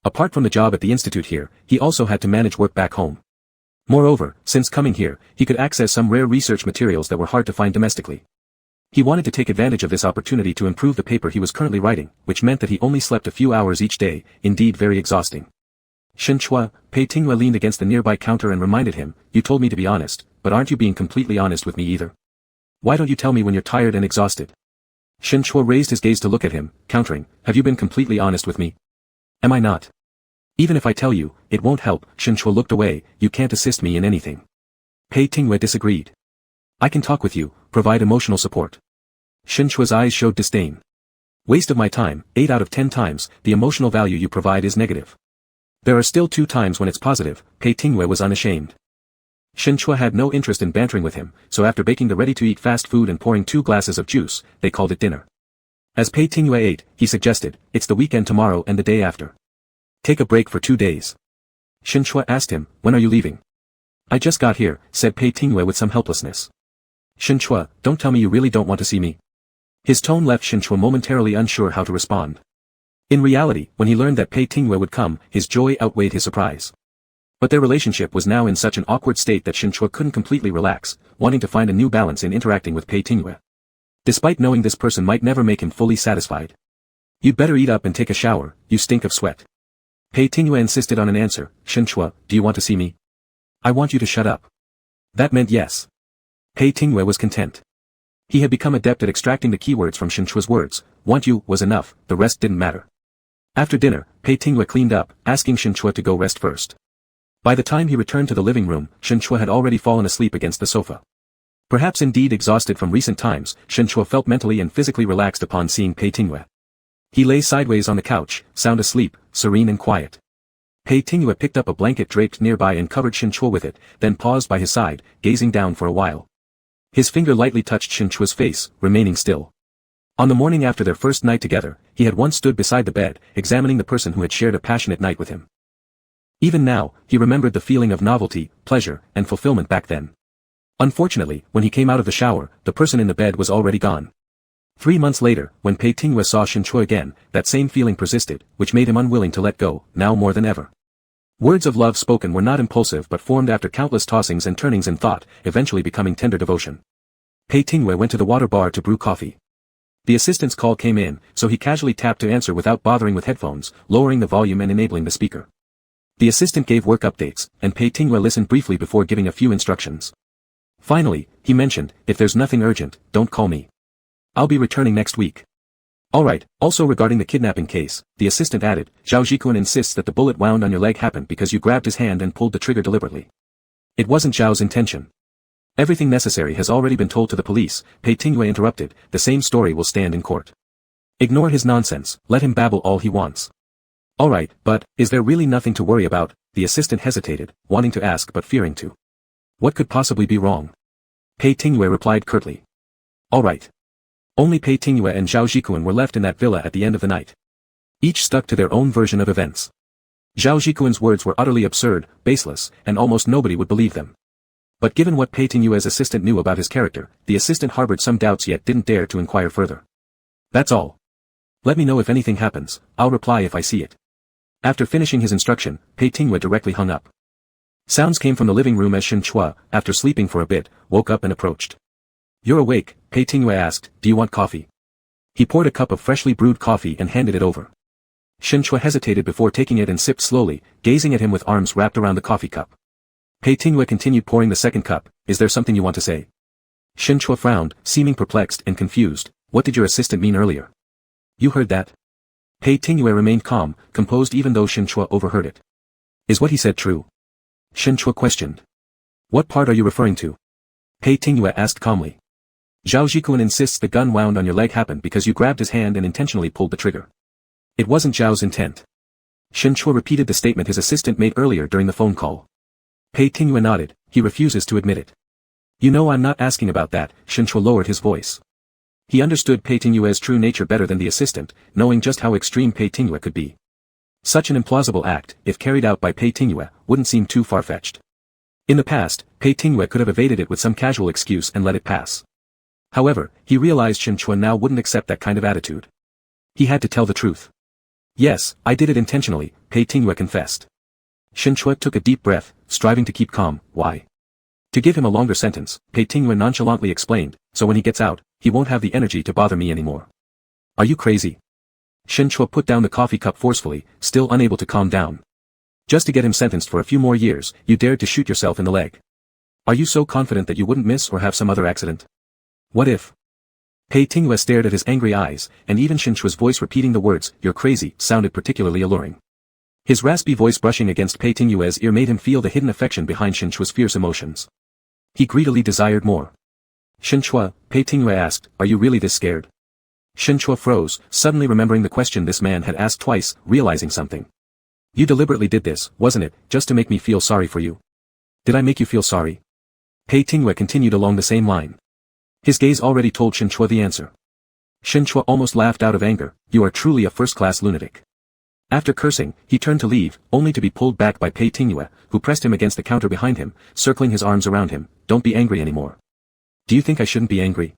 Apart from the job at the institute here, he also had to manage work back home. Moreover, since coming here, he could access some rare research materials that were hard to find domestically. He wanted to take advantage of this opportunity to improve the paper he was currently writing, which meant that he only slept a few hours each day, indeed very exhausting. Shin Chua, Pei Tingyue leaned against the nearby counter and reminded him, you told me to be honest, but aren't you being completely honest with me either? Why don't you tell me when you're tired and exhausted? Shin Chua raised his gaze to look at him, countering, have you been completely honest with me? Am I not? Even if I tell you, it won't help. Shin Chua looked away, you can't assist me in anything. Pei Tingyue disagreed. I can talk with you, provide emotional support. Shin Chua's eyes showed disdain. Waste of my time, 8 out of 10 times, the emotional value you provide is negative. There are still 2 times when it's positive. Pei Tingyue was unashamed. Shin Chua had no interest in bantering with him, so after baking the ready-to-eat fast food and pouring 2 glasses of juice, they called it dinner. As Pei Tingyue ate, he suggested, it's the weekend tomorrow and the day after. Take a break for 2 days. Shin Chua asked him, when are you leaving? I just got here, said Pei Tingyue with some helplessness. Shin Chua, don't tell me you really don't want to see me. His tone left Shin Chua momentarily unsure how to respond. In reality, when he learned that Pei Tingyue would come, his joy outweighed his surprise. But their relationship was now in such an awkward state that Shin Chua couldn't completely relax, wanting to find a new balance in interacting with Pei Tingyue. Despite knowing this person might never make him fully satisfied. You'd better eat up and take a shower, you stink of sweat. Pei Tingyue insisted on an answer, Shin Chua, do you want to see me? I want you to shut up. That meant yes. Pei Tingyue was content. He had become adept at extracting the keywords from Shin Chua's words, want you was enough, the rest didn't matter. After dinner, Pei Tingyue cleaned up, asking Shin Chua to go rest first. By the time he returned to the living room, Shin Chua had already fallen asleep against the sofa. Perhaps indeed exhausted from recent times, Shin Chua felt mentally and physically relaxed upon seeing Pei Tingyue. He lay sideways on the couch, sound asleep, serene and quiet. Pei Tingyue picked up a blanket draped nearby and covered Shin Chua with it, then paused by his side, gazing down for a while. His finger lightly touched Shin Chua's face, remaining still. On the morning after their first night together, he had once stood beside the bed, examining the person who had shared a passionate night with him. Even now, he remembered the feeling of novelty, pleasure, and fulfillment back then. Unfortunately, when he came out of the shower, the person in the bed was already gone. 3 months later, when Pei Tingyue saw Shin Chua again, that same feeling persisted, which made him unwilling to let go, now more than ever. Words of love spoken were not impulsive but formed after countless tossings and turnings in thought, eventually becoming tender devotion. Pei Tingyue went to the water bar to brew coffee. The assistant's call came in, so he casually tapped to answer without bothering with headphones, lowering the volume and enabling the speaker. The assistant gave work updates, and Pei Tingyue listened briefly before giving a few instructions. Finally, he mentioned, if there's nothing urgent, don't call me. I'll be returning next week. Alright, also regarding the kidnapping case, the assistant added, Zhao Jikun insists that the bullet wound on your leg happened because you grabbed his hand and pulled the trigger deliberately. It wasn't Zhao's intention. Everything necessary has already been told to the police, Pei Tingyue interrupted, the same story will stand in court. Ignore his nonsense, let him babble all he wants. Alright, but, is there really nothing to worry about? The assistant hesitated, wanting to ask but fearing to. What could possibly be wrong? Pei Tingyue replied curtly. Alright. Only Pei Tingyue and Zhao Jikun were left in that villa at the end of the night. Each stuck to their own version of events. Zhao Jikun's words were utterly absurd, baseless, and almost nobody would believe them. But given what Pei Tingyue's assistant knew about his character, the assistant harbored some doubts yet didn't dare to inquire further. That's all. Let me know if anything happens, I'll reply if I see it. After finishing his instruction, Pei Tingyue directly hung up. Sounds came from the living room as Shin Chua, after sleeping for a bit, woke up and approached. You're awake, Pei Tingyue asked, do you want coffee? He poured a cup of freshly brewed coffee and handed it over. Shin Chua hesitated before taking it and sipped slowly, gazing at him with arms wrapped around the coffee cup. Pei Tingwei continued pouring the second cup. Is there something you want to say? Shin Chua frowned, seeming perplexed and confused. What did your assistant mean earlier? You heard that? Pei Tingwei remained calm, composed even though Shin Chua overheard it. Is what he said true? Shin Chua questioned. What part are you referring to? Pei Tingwei asked calmly. Zhao Jikuan insists the gun wound on your leg happened because you grabbed his hand and intentionally pulled the trigger. It wasn't Zhao's intent. Shin Chua repeated the statement his assistant made earlier during the phone call. Pei Tingwei nodded. He refuses to admit it. You know I'm not asking about that. Shin Chua lowered his voice. He understood Pei Tingwei's true nature better than the assistant, knowing just how extreme Pei Tingwei could be. Such an implausible act, if carried out by Pei Tingwei, wouldn't seem too far-fetched. In the past, Pei Tingwei could have evaded it with some casual excuse and let it pass. However, he realized Shin Chua now wouldn't accept that kind of attitude. He had to tell the truth. Yes, I did it intentionally, Pei Tingwei confessed. Shin Chua took a deep breath, striving to keep calm. Why? To give him a longer sentence, Pei Tingwei nonchalantly explained, so when he gets out, he won't have the energy to bother me anymore. Are you crazy? Shin Chua put down the coffee cup forcefully, still unable to calm down. Just to get him sentenced for a few more years, you dared to shoot yourself in the leg. Are you so confident that you wouldn't miss or have some other accident? What if? Pei Tingwei stared at his angry eyes, and even Shin Chua's voice repeating the words, "You're crazy," sounded particularly alluring. His raspy voice brushing against Pei Tingwei's ear made him feel the hidden affection behind Shin Chua's fierce emotions. He greedily desired more. Shin Chua, Pei Tingwei asked, are you really this scared? Shin Chua froze, suddenly remembering the question this man had asked twice, realizing something. You deliberately did this, wasn't it, just to make me feel sorry for you? Did I make you feel sorry? Pei Tingwei continued along the same line. His gaze already told Shin Chua the answer. Shin Chua almost laughed out of anger. You are truly a first-class lunatic. After cursing, he turned to leave, only to be pulled back by Pei Tingwei, who pressed him against the counter behind him, circling his arms around him. Don't be angry anymore. Do you think I shouldn't be angry?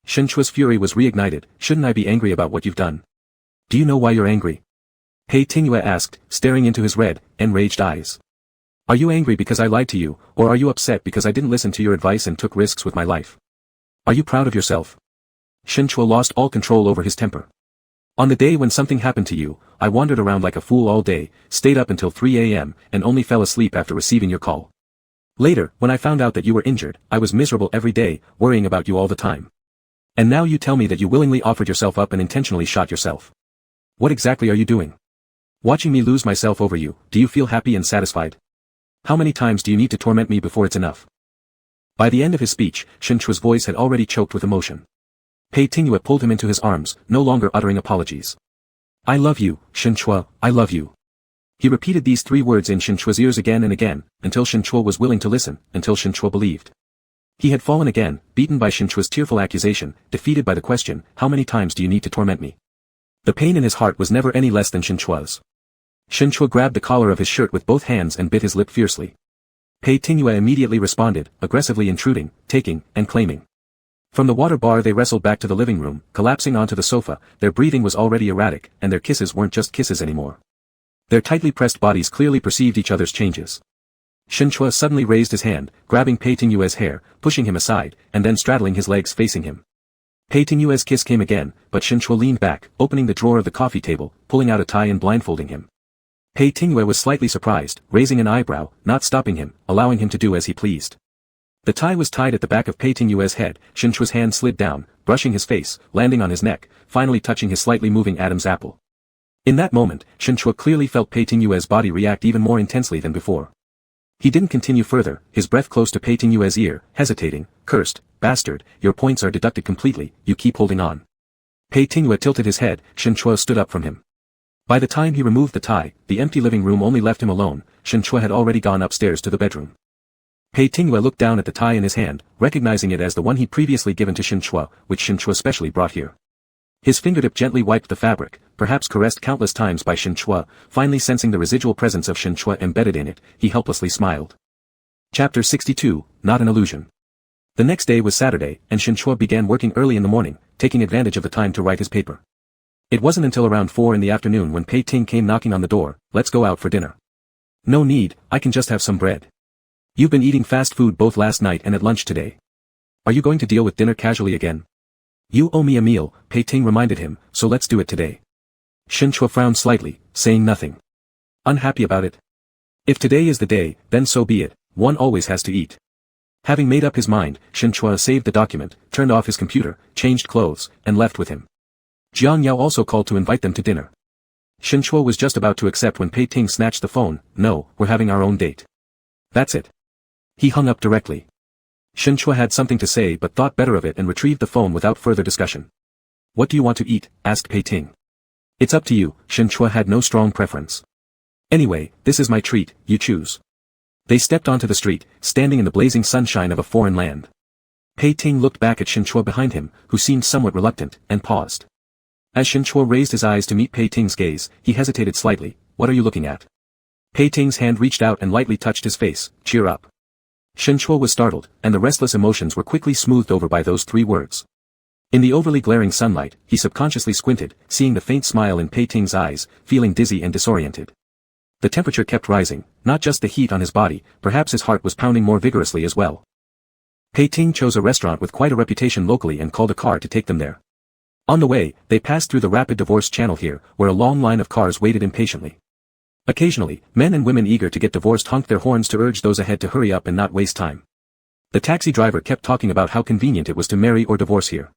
Shin Chua's fury was reignited. Shouldn't I be angry about what you've done? Do you know why you're angry? Pei Tingwei asked, staring into his red, enraged eyes. Are you angry because I lied to you, or are you upset because I didn't listen to your advice and took risks with my life? Are you proud of yourself? Shin Chua lost all control over his temper. On the day when something happened to you, I wandered around like a fool all day, stayed up until 3 a.m., and only fell asleep after receiving your call. Later, when I found out that you were injured, I was miserable every day, worrying about you all the time. And now you tell me that you willingly offered yourself up and intentionally shot yourself. What exactly are you doing? Watching me lose myself over you, do you feel happy and satisfied? How many times do you need to torment me before it's enough? By the end of his speech, Shin Chua's voice had already choked with emotion. Pei Tingwei pulled him into his arms, no longer uttering apologies. I love you, Shin Chua, I love you. He repeated these 3 words in Shin Chua's ears again and again, until Shin Chua was willing to listen, until Shin Chua believed. He had fallen again, beaten by Shin Chua's tearful accusation, defeated by the question, how many times do you need to torment me? The pain in his heart was never any less than Shin Chua's. Shin Chua grabbed the collar of his shirt with both hands and bit his lip fiercely. Pei Tingwei immediately responded, aggressively intruding, taking, and claiming. From the water bar they wrestled back to the living room, collapsing onto the sofa. Their breathing was already erratic, and their kisses weren't just kisses anymore. Their tightly pressed bodies clearly perceived each other's changes. Shin Chua suddenly raised his hand, grabbing Pei Tingwei's hair, pushing him aside, and then straddling his legs facing him. Pei Tingwei's kiss came again, but Shin Chua leaned back, opening the drawer of the coffee table, pulling out a tie and blindfolding him. Pei Tingwei was slightly surprised, raising an eyebrow, not stopping him, allowing him to do as he pleased. The tie was tied at the back of Pei Tingwei's head. Shin Chua's hand slid down, brushing his face, landing on his neck, finally touching his slightly moving Adam's apple. In that moment, Shin Chua clearly felt Pei Tingwei's body react even more intensely than before. He didn't continue further, his breath close to Pei Tingwei's ear, hesitating, cursed, bastard, your points are deducted completely, you keep holding on. Pei Tingwei tilted his head. Shin Chua stood up from him. By the time he removed the tie, the empty living room only left him alone. Shin Chua had already gone upstairs to the bedroom. Pei Tingwei looked down at the tie in his hand, recognizing it as the one he'd previously given to Shin Chua, which Shin Chua specially brought here. His fingertip gently wiped the fabric, perhaps caressed countless times by Shin Chua, finally sensing the residual presence of Shin Chua embedded in it, he helplessly smiled. Chapter 62, Not an Illusion. The next day was Saturday, and Shin Chua began working early in the morning, taking advantage of the time to write his paper. It wasn't until around 4 in the afternoon when Pei Ting came knocking on the door. Let's go out for dinner. No need, I can just have some bread. You've been eating fast food both last night and at lunch today. Are you going to deal with dinner casually again? You owe me a meal, Pei Ting reminded him, so let's do it today. Shinchua frowned slightly, saying nothing. Unhappy about it? If today is the day, then so be it, one always has to eat. Having made up his mind, Shinchua saved the document, turned off his computer, changed clothes, and left with him. Jiang Yao also called to invite them to dinner. Shinchua was just about to accept when Pei Ting snatched the phone. No, we're having our own date. That's it. He hung up directly. Shinchua had something to say but thought better of it and retrieved the phone without further discussion. What do you want to eat? Asked Pei Ting. It's up to you, Shinchua had no strong preference. Anyway, this is my treat, you choose. They stepped onto the street, standing in the blazing sunshine of a foreign land. Pei Ting looked back at Shinchua behind him, who seemed somewhat reluctant, and paused. As Shinchua raised his eyes to meet Pei Ting's gaze, he hesitated slightly. What are you looking at? Pei Ting's hand reached out and lightly touched his face. Cheer up. Shinchua was startled, and the restless emotions were quickly smoothed over by those 3 words. In the overly glaring sunlight, he subconsciously squinted, seeing the faint smile in Pei Ting's eyes, feeling dizzy and disoriented. The temperature kept rising, not just the heat on his body, perhaps his heart was pounding more vigorously as well. Pei Ting chose a restaurant with quite a reputation locally and called a car to take them there. On the way, they passed through the rapid divorce channel here, where a long line of cars waited impatiently. Occasionally, men and women eager to get divorced honked their horns to urge those ahead to hurry up and not waste time. The taxi driver kept talking about how convenient it was to marry or divorce here.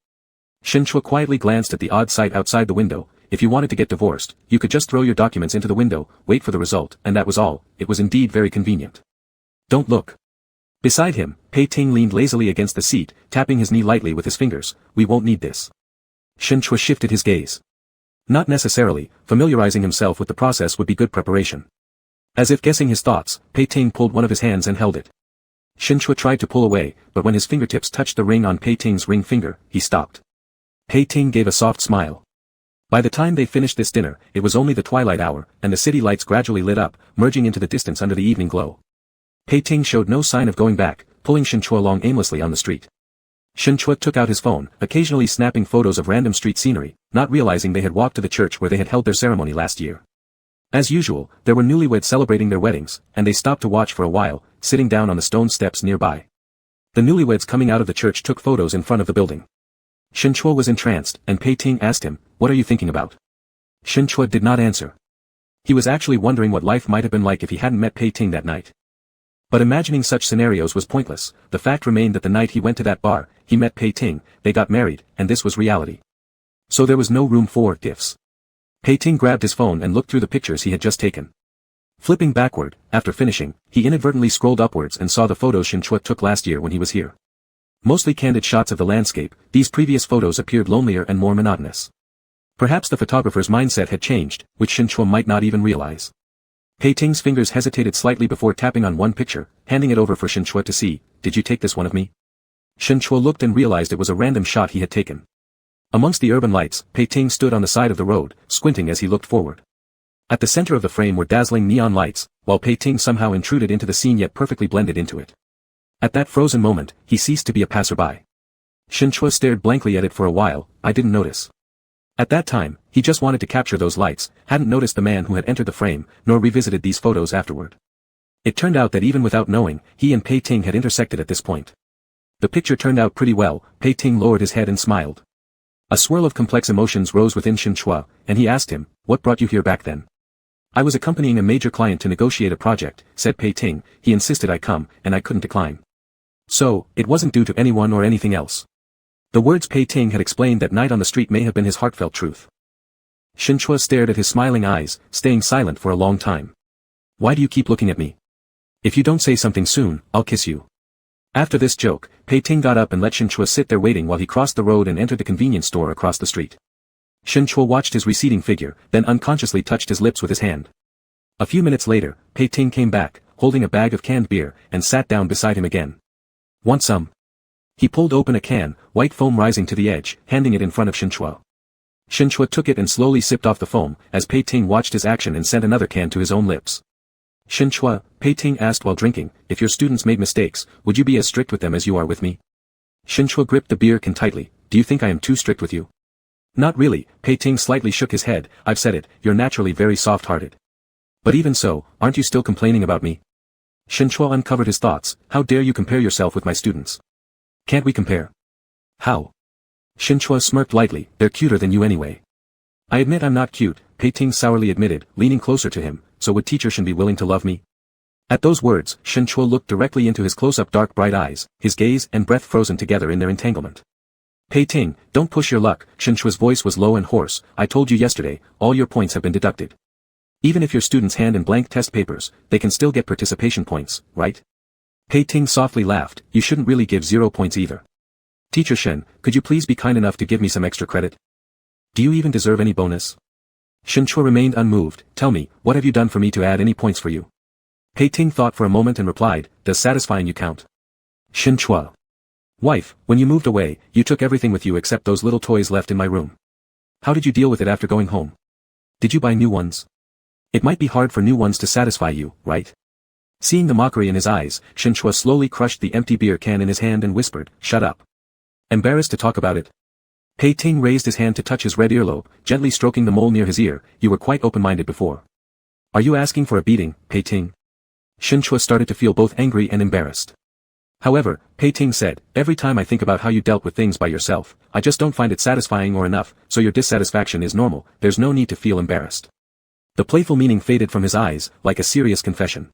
Shinchua quietly glanced at the odd sight outside the window. If you wanted to get divorced, you could just throw your documents into the window, wait for the result, and that was all. It was indeed very convenient. Don't look. Beside him, Pei Ting leaned lazily against the seat, tapping his knee lightly with his fingers. We won't need this. Shinchua shifted his gaze. Not necessarily, familiarizing himself with the process would be good preparation. As if guessing his thoughts, Pei Ting pulled one of his hands and held it. Shinchua tried to pull away, but when his fingertips touched the ring on Pei Ting's ring finger, he stopped. Pei Ting gave a soft smile. By the time they finished this dinner, it was only the twilight hour, and the city lights gradually lit up, merging into the distance under the evening glow. Pei Ting showed no sign of going back, pulling Shinchua along aimlessly on the street. Shinchua took out his phone, occasionally snapping photos of random street scenery, not realizing they had walked to the church where they had held their ceremony last year. As usual, there were newlyweds celebrating their weddings, and they stopped to watch for a while, sitting down on the stone steps nearby. The newlyweds coming out of the church took photos in front of the building. Shinchua was entranced, and Pei Ting asked him, what are you thinking about? Shinchua did not answer. He was actually wondering what life might have been like if he hadn't met Pei Ting that night. But imagining such scenarios was pointless. The fact remained that the night he went to that bar, he met Pei Ting, they got married, and this was reality. So there was no room for ifs. Pei Ting grabbed his phone and looked through the pictures he had just taken. Flipping backward, after finishing, he inadvertently scrolled upwards and saw the photos Shinchua took last year when he was here. Mostly candid shots of the landscape, these previous photos appeared lonelier and more monotonous. Perhaps the photographer's mindset had changed, which Shinchua might not even realize. Pei Ting's fingers hesitated slightly before tapping on one picture, handing it over for Shinchua to see. Did you take this one of me? Shinchua looked and realized it was a random shot he had taken. Amongst the urban lights, Pei Ting stood on the side of the road, squinting as he looked forward. At the center of the frame were dazzling neon lights, while Pei Ting somehow intruded into the scene yet perfectly blended into it. At that frozen moment, he ceased to be a passerby. Shinchua stared blankly at it for a while. I didn't notice. At that time, he just wanted to capture those lights, hadn't noticed the man who had entered the frame, nor revisited these photos afterward. It turned out that even without knowing, he and Pei Ting had intersected at this point. The picture turned out pretty well. Pei Ting lowered his head and smiled. A swirl of complex emotions rose within Shinchua, and he asked him, what brought you here back then? I was accompanying a major client to negotiate a project, said Pei Ting. He insisted I come, and I couldn't decline. So, it wasn't due to anyone or anything else. The words Pei Ting had explained that night on the street may have been his heartfelt truth. Shinchua stared at his smiling eyes, staying silent for a long time. Why do you keep looking at me? If you don't say something soon, I'll kiss you. After this joke, Pei Ting got up and let Shinchua sit there waiting while he crossed the road and entered the convenience store across the street. Shinchua watched his receding figure, then unconsciously touched his lips with his hand. A few minutes later, Pei Ting came back, holding a bag of canned beer, and sat down beside him again. Want some? He pulled open a can, white foam rising to the edge, handing it in front of Shinchua. Shinchua took it and slowly sipped off the foam, as Pei Ting watched his action and sent another can to his own lips. Shinchua, Pei Ting asked while drinking, if your students made mistakes, would you be as strict with them as you are with me? Shinchua gripped the beer can tightly. Do you think I am too strict with you? Not really, Pei Ting slightly shook his head. I've said it, you're naturally very soft-hearted. But even so, aren't you still complaining about me? Shinchua uncovered his thoughts. How dare you compare yourself with my students? Can't we compare? How? Shinchua smirked lightly. They're cuter than you anyway. I admit I'm not cute, Pei Ting sourly admitted, leaning closer to him, so would teacher Shen be willing to love me? At those words, Shen Chua looked directly into his close-up dark bright eyes, his gaze and breath frozen together in their entanglement. Pei Ting, don't push your luck, Shen Chua's voice was low and hoarse, I told you yesterday, all your points have been deducted. Even if your students hand in blank test papers, they can still get participation points, right? Pei Ting softly laughed, you shouldn't really give 0 points either. Teacher Shen, could you please be kind enough to give me some extra credit? Do you even deserve any bonus? Shen Chua remained unmoved, tell me, what have you done for me to add any points for you? Pei Ting thought for a moment and replied, does satisfying you count? Shen Chua. Wife, when you moved away, you took everything with you except those little toys left in my room. How did you deal with it after going home? Did you buy new ones? It might be hard for new ones to satisfy you, right? Seeing the mockery in his eyes, Shen Chua slowly crushed the empty beer can in his hand and whispered, shut up. Embarrassed to talk about it? Pei Ting raised his hand to touch his red earlobe, gently stroking the mole near his ear, you were quite open-minded before. Are you asking for a beating, Pei Ting? Shen Chua started to feel both angry and embarrassed. However, Pei Ting said, every time I think about how you dealt with things by yourself, I just don't find it satisfying or enough, so your dissatisfaction is normal, there's no need to feel embarrassed. The playful meaning faded from his eyes, like a serious confession.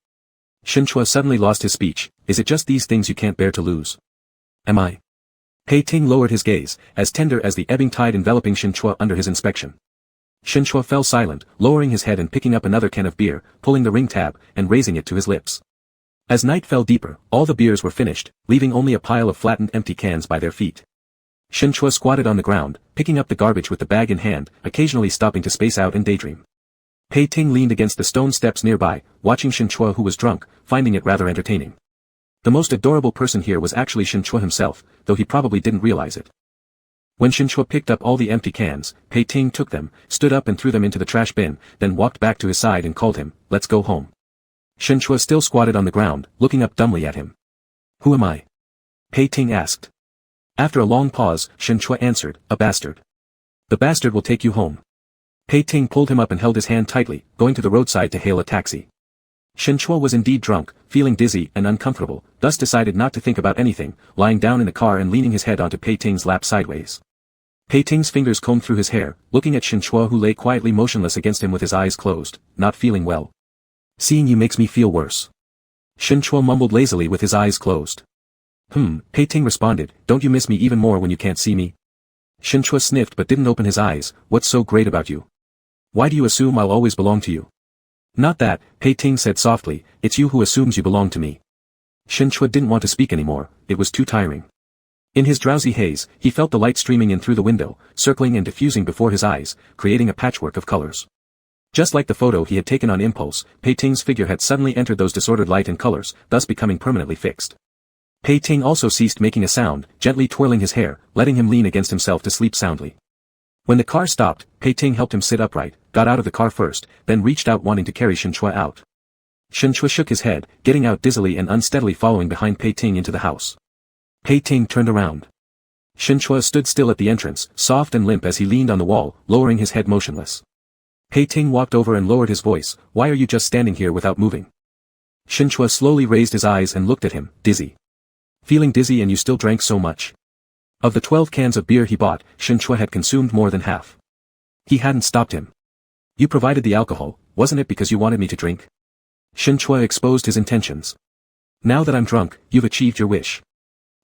Shen Chua suddenly lost his speech, is it just these things you can't bear to lose? Am I? Pei Ting lowered his gaze, as tender as the ebbing tide enveloping Shen Chua under his inspection. Shen Chua fell silent, lowering his head and picking up another can of beer, pulling the ring tab, and raising it to his lips. As night fell deeper, all the beers were finished, leaving only a pile of flattened empty cans by their feet. Shen Chua squatted on the ground, picking up the garbage with the bag in hand, occasionally stopping to space out and daydream. Pei Ting leaned against the stone steps nearby, watching Shen Chua who was drunk, finding it rather entertaining. The most adorable person here was actually Shen Chua himself, though he probably didn't realize it. When Shen Chua picked up all the empty cans, Pei Ting took them, stood up and threw them into the trash bin, then walked back to his side and called him, let's go home. Shen Chua still squatted on the ground, looking up dumbly at him. Who am I? Pei Ting asked. After a long pause, Shen Chua answered, a bastard. The bastard will take you home. Pei Ting pulled him up and held his hand tightly, going to the roadside to hail a taxi. Shen Chua was indeed drunk, feeling dizzy and uncomfortable, thus decided not to think about anything, lying down in the car and leaning his head onto Pei Ting's lap sideways. Pei Ting's fingers combed through his hair, looking at Shen Chua who lay quietly motionless against him with his eyes closed, not feeling well. Seeing you makes me feel worse. Shen Chua mumbled lazily with his eyes closed. Pei Ting responded, don't you miss me even more when you can't see me? Shen Chua sniffed but didn't open his eyes, what's so great about you? Why do you assume I'll always belong to you? Not that, Pei Ting said softly, it's you who assumes you belong to me. Shen Chua didn't want to speak anymore, it was too tiring. In his drowsy haze, he felt the light streaming in through the window, circling and diffusing before his eyes, creating a patchwork of colors. Just like the photo he had taken on impulse, Pei Ting's figure had suddenly entered those disordered light and colors, thus becoming permanently fixed. Pei Ting also ceased making a sound, gently twirling his hair, letting him lean against himself to sleep soundly. When the car stopped, Pei Ting helped him sit upright, got out of the car first, then reached out wanting to carry Shen Chua out. Shen Chua shook his head, getting out dizzily and unsteadily following behind Pei Ting into the house. Pei Ting turned around. Shen Chua stood still at the entrance, soft and limp as he leaned on the wall, lowering his head motionless. Pei Ting walked over and lowered his voice, why are you just standing here without moving? Shen Chua slowly raised his eyes and looked at him, dizzy. Feeling dizzy and you still drank so much? Of the 12 cans of beer he bought, Shen Chua had consumed more than half. He hadn't stopped him. You provided the alcohol, wasn't it because you wanted me to drink? Shen Chua exposed his intentions. Now that I'm drunk, you've achieved your wish.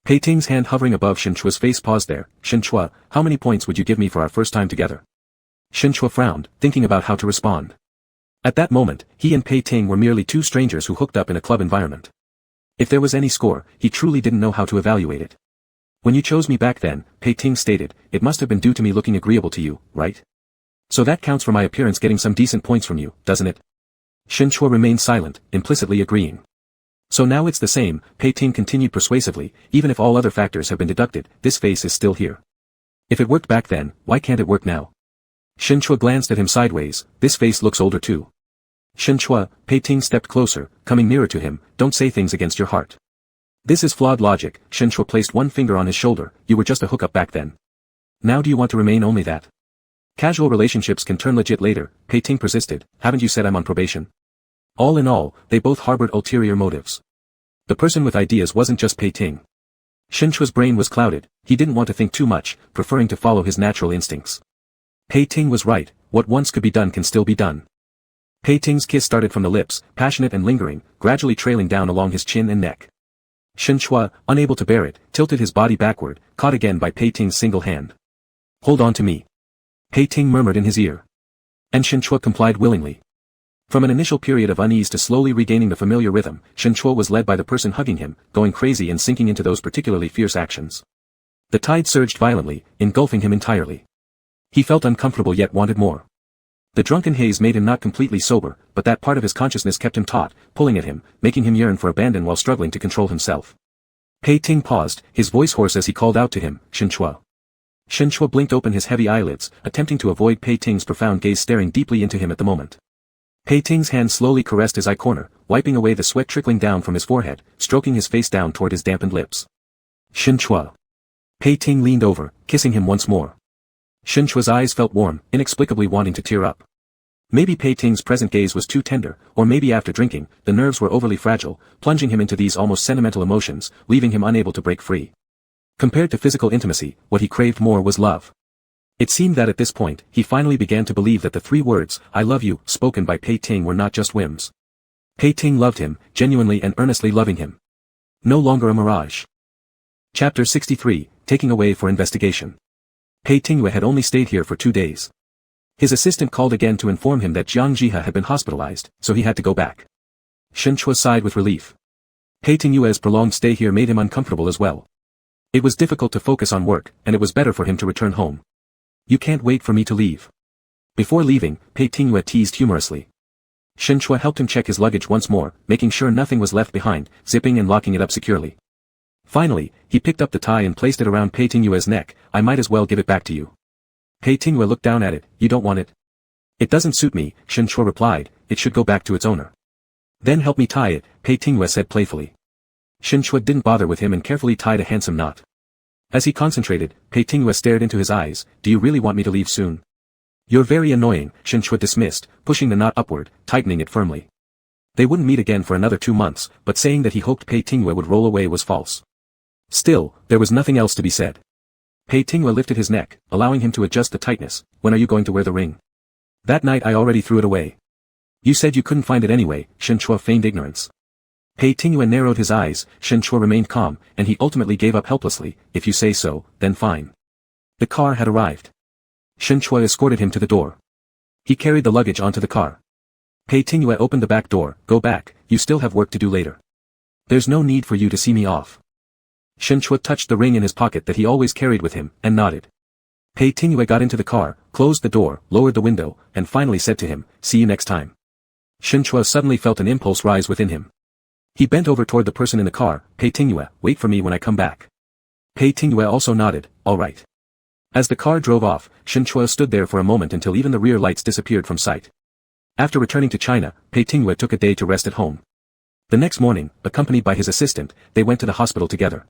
Pei Ting's hand hovering above Shen Chua's face paused there. Shen Chua, how many points would you give me for our first time together? Shen Chua frowned, thinking about how to respond. At that moment, he and Pei Ting were merely two strangers who hooked up in a club environment. If there was any score, he truly didn't know how to evaluate it. When you chose me back then, Pei Ting stated, it must have been due to me looking agreeable to you, right? So that counts for my appearance getting some decent points from you, doesn't it? Shen Chua remained silent, implicitly agreeing. So now it's the same, Pei Ting continued persuasively, even if all other factors have been deducted, this face is still here. If it worked back then, why can't it work now? Shen Chua glanced at him sideways, this face looks older too. Shen Chua, Pei Ting stepped closer, coming nearer to him, don't say things against your heart. This is flawed logic, Shen Chua placed one finger on his shoulder, you were just a hookup back then. Now do you want to remain only that? Casual relationships can turn legit later, Pei Ting persisted, haven't you said I'm on probation? All in all, they both harbored ulterior motives. The person with ideas wasn't just Pei Ting. Shen Chua's brain was clouded, he didn't want to think too much, preferring to follow his natural instincts. Pei Ting was right, what once could be done can still be done. Pei Ting's kiss started from the lips, passionate and lingering, gradually trailing down along his chin and neck. Shen Chua, unable to bear it, tilted his body backward, caught again by Pei Ting's single hand. Hold on to me. Pei Ting murmured in his ear. And Shen Chua complied willingly. From an initial period of unease to slowly regaining the familiar rhythm, Shen Chua was led by the person hugging him, going crazy and sinking into those particularly fierce actions. The tide surged violently, engulfing him entirely. He felt uncomfortable yet wanted more. The drunken haze made him not completely sober, but that part of his consciousness kept him taut, pulling at him, making him yearn for abandon while struggling to control himself. Pei Ting paused, his voice hoarse as he called out to him, Shen Chua. Shen Chua blinked open his heavy eyelids, attempting to avoid Pei Ting's profound gaze staring deeply into him at the moment. Pei Ting's hand slowly caressed his eye corner, wiping away the sweat trickling down from his forehead, stroking his face down toward his dampened lips. Shen Chua. Pei Ting leaned over, kissing him once more. Shen Chua's eyes felt warm, inexplicably wanting to tear up. Maybe Pei Ting's present gaze was too tender, or maybe after drinking, the nerves were overly fragile, plunging him into these almost sentimental emotions, leaving him unable to break free. Compared to physical intimacy, what he craved more was love. It seemed that at this point, he finally began to believe that the 3 words, I love you, spoken by Pei Ting were not just whims. Pei Ting loved him, genuinely and earnestly loving him. No longer a mirage. Chapter 63, Taking Away for Investigation. Pei Tingyue had only stayed here for 2 days. His assistant called again to inform him that Jiang Jihe had been hospitalized, so he had to go back. Shen Chua sighed with relief. Pei Tingyue's prolonged stay here made him uncomfortable as well. It was difficult to focus on work, and it was better for him to return home. You can't wait for me to leave. Before leaving, Pei Tingyue teased humorously. Shen Chua helped him check his luggage once more, making sure nothing was left behind, zipping and locking it up securely. Finally, he picked up the tie and placed it around Pei Tingyue's neck. I might as well give it back to you. Pei Tingyue looked down at it. You don't want it? It doesn't suit me, Shen Chua replied. It should go back to its owner. Then help me tie it, Pei Tingyue said playfully. Shen Chua didn't bother with him and carefully tied a handsome knot. As he concentrated, Pei Tingyue stared into his eyes. Do you really want me to leave soon? You're very annoying, Shen Chua dismissed, pushing the knot upward, tightening it firmly. They wouldn't meet again for another 2 months, but saying that he hoped Pei Tingyue would roll away was false. Still, there was nothing else to be said. Pei Tingyue lifted his neck, allowing him to adjust the tightness. When are you going to wear the ring? That night I already threw it away. You said you couldn't find it anyway, Shen Chua feigned ignorance. Pei Tingyue narrowed his eyes, Shen Chua remained calm, and he ultimately gave up helplessly. If you say so, then fine. The car had arrived. Shen Chua escorted him to the door. He carried the luggage onto the car. Pei Tingyue opened the back door. Go back, you still have work to do later. There's no need for you to see me off. Shen Chua touched the ring in his pocket that he always carried with him, and nodded. Pei Tingyue got into the car, closed the door, lowered the window, and finally said to him, see you next time. Shen Chua suddenly felt an impulse rise within him. He bent over toward the person in the car. Pei Tingyue, wait for me when I come back. Pei Tingyue also nodded, all right. As the car drove off, Shen Chua stood there for a moment until even the rear lights disappeared from sight. After returning to China, Pei Tingyue took a day to rest at home. The next morning, accompanied by his assistant, they went to the hospital together.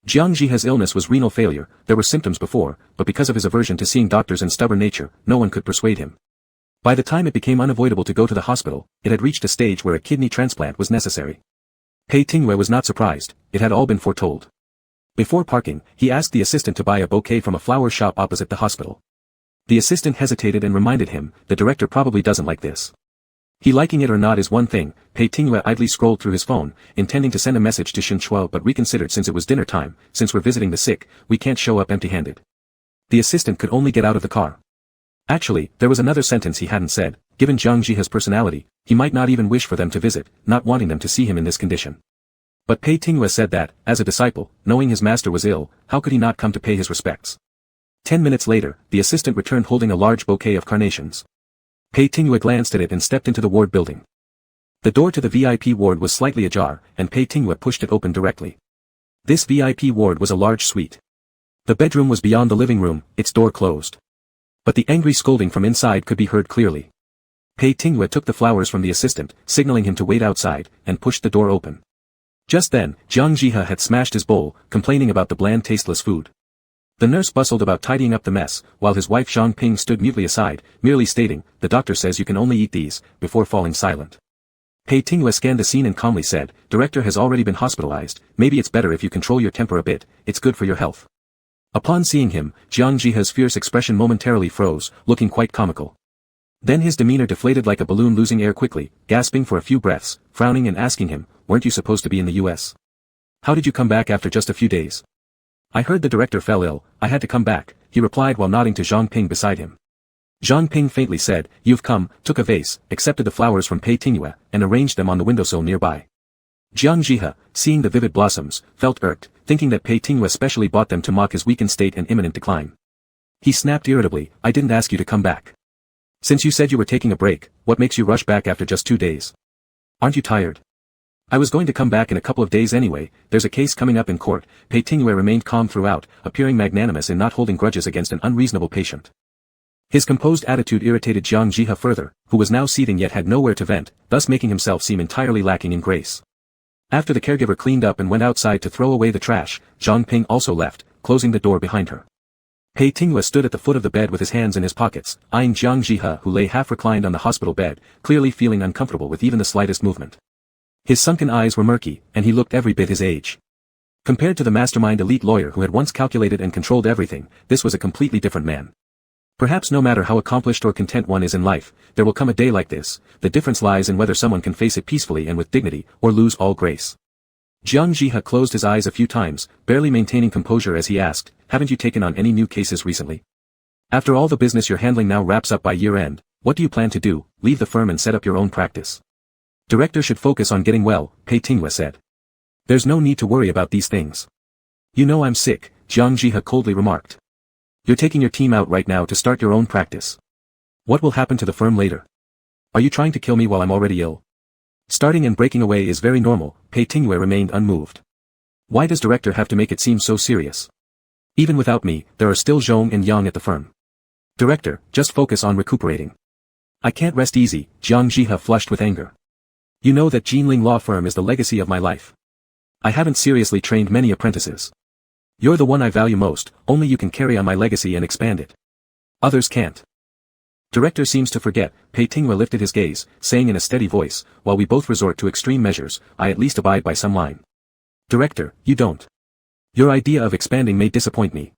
Jiang Jihe's illness was renal failure. There were symptoms before, but because of his aversion to seeing doctors and stubborn nature, no one could persuade him. By the time it became unavoidable to go to the hospital, it had reached a stage where a kidney transplant was necessary. Pei Tingyue was not surprised. It had all been foretold. Before parking, he asked the assistant to buy a bouquet from a flower shop opposite the hospital. The assistant hesitated and reminded him, the director probably doesn't like this. He liking it or not is one thing. Pei Tingyue idly scrolled through his phone, intending to send a message to Shen Chua but reconsidered since it was dinner time. Since we're visiting the sick, we can't show up empty-handed. The assistant could only get out of the car. Actually, there was another sentence he hadn't said. Given Jiang Jihe's personality, he might not even wish for them to visit, not wanting them to see him in this condition. But Pei Tingyue said that, as a disciple, knowing his master was ill, how could he not come to pay his respects? 10 minutes later, the assistant returned holding a large bouquet of carnations. Pei Tingyue glanced at it and stepped into the ward building. The door to the VIP ward was slightly ajar, and Pei Tingyue pushed it open directly. This VIP ward was a large suite. The bedroom was beyond the living room, its door closed. But the angry scolding from inside could be heard clearly. Pei Tingyue took the flowers from the assistant, signaling him to wait outside, and pushed the door open. Just then, Jiang Jihe had smashed his bowl, complaining about the bland tasteless food. The nurse bustled about tidying up the mess, while his wife Zhang Ping stood mutely aside, merely stating, the doctor says you can only eat these, before falling silent. Pei Tingyue scanned the scene and calmly said, director has already been hospitalized, maybe it's better if you control your temper a bit, it's good for your health. Upon seeing him, Jiang Jihe's fierce expression momentarily froze, looking quite comical. Then his demeanor deflated like a balloon losing air quickly, gasping for a few breaths, frowning and asking him, weren't you supposed to be in the US? How did you come back after just a few days? I heard the director fell ill, I had to come back, he replied while nodding to Zhang Ping beside him. Zhang Ping faintly said, you've come, took a vase, accepted the flowers from Pei Tingyue, and arranged them on the windowsill nearby. Jiang Jihe, seeing the vivid blossoms, felt irked, thinking that Pei Tingyue specially bought them to mock his weakened state and imminent decline. He snapped irritably, I didn't ask you to come back. Since you said you were taking a break, what makes you rush back after just 2 days? Aren't you tired? I was going to come back in a couple of days anyway, there's a case coming up in court. Pei Tingyue remained calm throughout, appearing magnanimous in not holding grudges against an unreasonable patient. His composed attitude irritated Jiang Jihe further, who was now seething yet had nowhere to vent, thus making himself seem entirely lacking in grace. After the caregiver cleaned up and went outside to throw away the trash, Zhang Ping also left, closing the door behind her. Pei Tingyue stood at the foot of the bed with his hands in his pockets, eyeing Jiang Jihe who lay half reclined on the hospital bed, clearly feeling uncomfortable with even the slightest movement. His sunken eyes were murky, and he looked every bit his age. Compared to the mastermind elite lawyer who had once calculated and controlled everything, this was a completely different man. Perhaps no matter how accomplished or content one is in life, there will come a day like this. The difference lies in whether someone can face it peacefully and with dignity, or lose all grace. Jiang Jihe closed his eyes a few times, barely maintaining composure as he asked, haven't you taken on any new cases recently? After all the business you're handling now wraps up by year-end, what do you plan to do, leave the firm and set up your own practice? Director should focus on getting well, Pei Tingyue said. There's no need to worry about these things. You know I'm sick, Jiang Jihe coldly remarked. You're taking your team out right now to start your own practice. What will happen to the firm later? Are you trying to kill me while I'm already ill? Starting and breaking away is very normal, Pei Tingyue remained unmoved. Why does director have to make it seem so serious? Even without me, there are still Zhong and Yang at the firm. Director, just focus on recuperating. I can't rest easy, Jiang Jihe flushed with anger. You know that Jinling Law Firm is the legacy of my life. I haven't seriously trained many apprentices. You're the one I value most, only you can carry on my legacy and expand it. Others can't. Director seems to forget, Pei Tingyue lifted his gaze, saying in a steady voice, while we both resort to extreme measures, I at least abide by some line. Director, you don't. Your idea of expanding may disappoint me.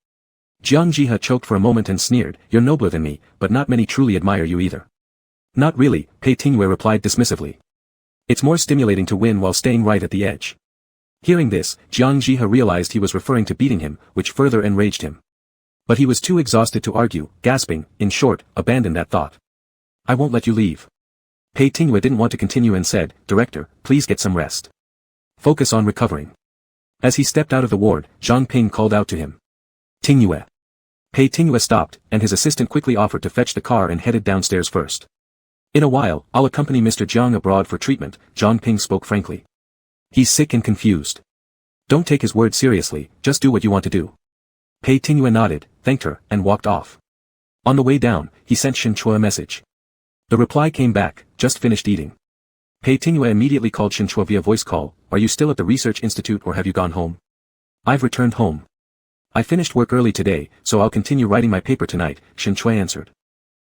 Jiang Jihe choked for a moment and sneered, you're nobler than me, but not many truly admire you either. Not really, Pei Tingyue replied dismissively. It's more stimulating to win while staying right at the edge. Hearing this, Jiang Jihe realized he was referring to beating him, which further enraged him. But he was too exhausted to argue, gasping, in short, abandon that thought. I won't let you leave. Pei Tingyue didn't want to continue and said, Director, please get some rest. Focus on recovering. As he stepped out of the ward, Zhang Ping called out to him. Tingyue. Pei Tingyue stopped, and his assistant quickly offered to fetch the car and headed downstairs first. In a while, I'll accompany Mr. Jiang abroad for treatment, Zhang Ping spoke frankly. He's sick and confused. Don't take his word seriously, just do what you want to do. Pei Tingyue nodded, thanked her, and walked off. On the way down, he sent Shen Chua a message. The reply came back, just finished eating. Pei Tingyue immediately called Shen Chua via voice call, are you still at the research institute or have you gone home? I've returned home. I finished work early today, so I'll continue writing my paper tonight, Shen Chua answered.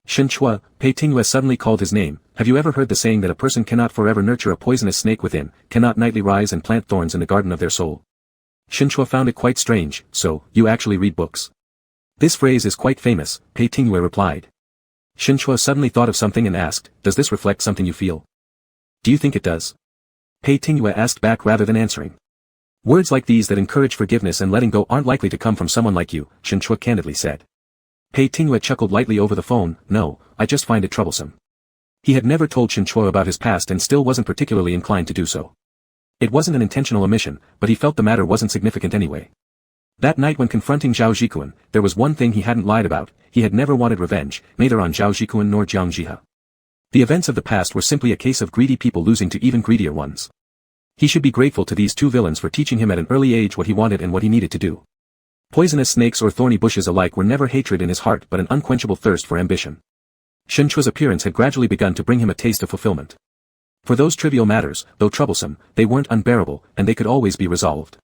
Shen Chua, Pei Tingyue suddenly called his name, have you ever heard the saying that a person cannot forever nurture a poisonous snake within, cannot nightly rise and plant thorns in the garden of their soul? Shen Chua found it quite strange, so, you actually read books? This phrase is quite famous, Pei Tingyue replied. Shen Chua suddenly thought of something and asked, does this reflect something you feel? Do you think it does? Pei Tingyue asked back rather than answering. Words like these that encourage forgiveness and letting go aren't likely to come from someone like you, Shen Chua candidly said. Pei Tingyue chuckled lightly over the phone, no, I just find it troublesome. He had never told Shen Chua about his past and still wasn't particularly inclined to do so. It wasn't an intentional omission, but he felt the matter wasn't significant anyway. That night when confronting Zhao Zhikuan, there was one thing he hadn't lied about, he had never wanted revenge, neither on Zhao Zhikuan nor Jiang Jihe. The events of the past were simply a case of greedy people losing to even greedier ones. He should be grateful to these two villains for teaching him at an early age what he wanted and what he needed to do. Poisonous snakes or thorny bushes alike were never hatred in his heart but an unquenchable thirst for ambition. Shen Chua's appearance had gradually begun to bring him a taste of fulfillment. For those trivial matters, though troublesome, they weren't unbearable, and they could always be resolved.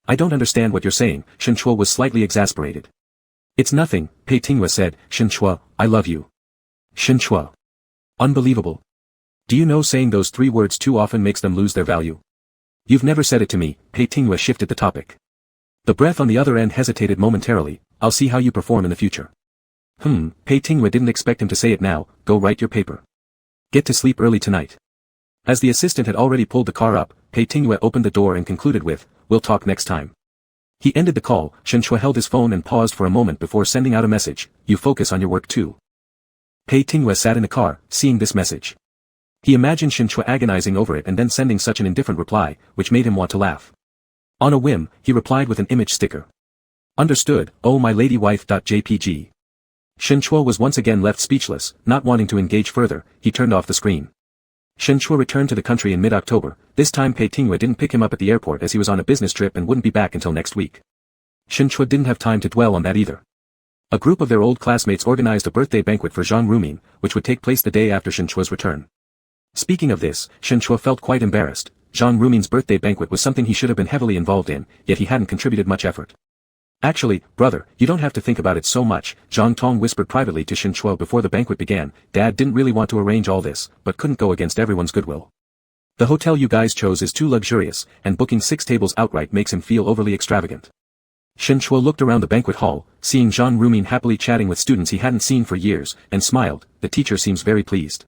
I don't understand what you're saying, Shen Chua was slightly exasperated. It's nothing, Pei Tingyue said, Shen Chua, I love you. Shen Chua. Unbelievable. Do you know saying those 3 words too often makes them lose their value? You've never said it to me, Pei Tingyue shifted the topic. The breath on the other end hesitated momentarily, I'll see how you perform in the future. Pei Tingwei didn't expect him to say it now. Go write your paper. Get to sleep early tonight. As the assistant had already pulled the car up, Pei Tingwei opened the door and concluded with, we'll talk next time. He ended the call. Shen Chua held his phone and paused for a moment before sending out a message. You focus on your work too. Pei Tingwei sat in the car, seeing this message. He imagined Shen Chua agonizing over it and then sending such an indifferent reply, which made him want to laugh. On a whim, he replied with an image sticker. Understood, oh my lady wife.jpg. Shen Chua was once again left speechless. Not wanting to engage further, he turned off the screen. Shen Chua returned to the country in mid-October. This time Pei Tingwei didn't pick him up at the airport as he was on a business trip and wouldn't be back until next week. Shen Chua didn't have time to dwell on that either. A group of their old classmates organized a birthday banquet for Zhang Rumin, which would take place the day after Shen Chua's return. Speaking of this, Shen Chua felt quite embarrassed. Zhang Rumin's birthday banquet was something he should have been heavily involved in, yet he hadn't contributed much effort. Actually, brother, you don't have to think about it so much, Zhang Tong whispered privately to Shen Chua before the banquet began. Dad didn't really want to arrange all this, but couldn't go against everyone's goodwill. The hotel you guys chose is too luxurious, and booking 6 tables outright makes him feel overly extravagant. Shen Chua looked around the banquet hall, seeing Zhang Rumin happily chatting with students he hadn't seen for years, and smiled. The teacher seems very pleased.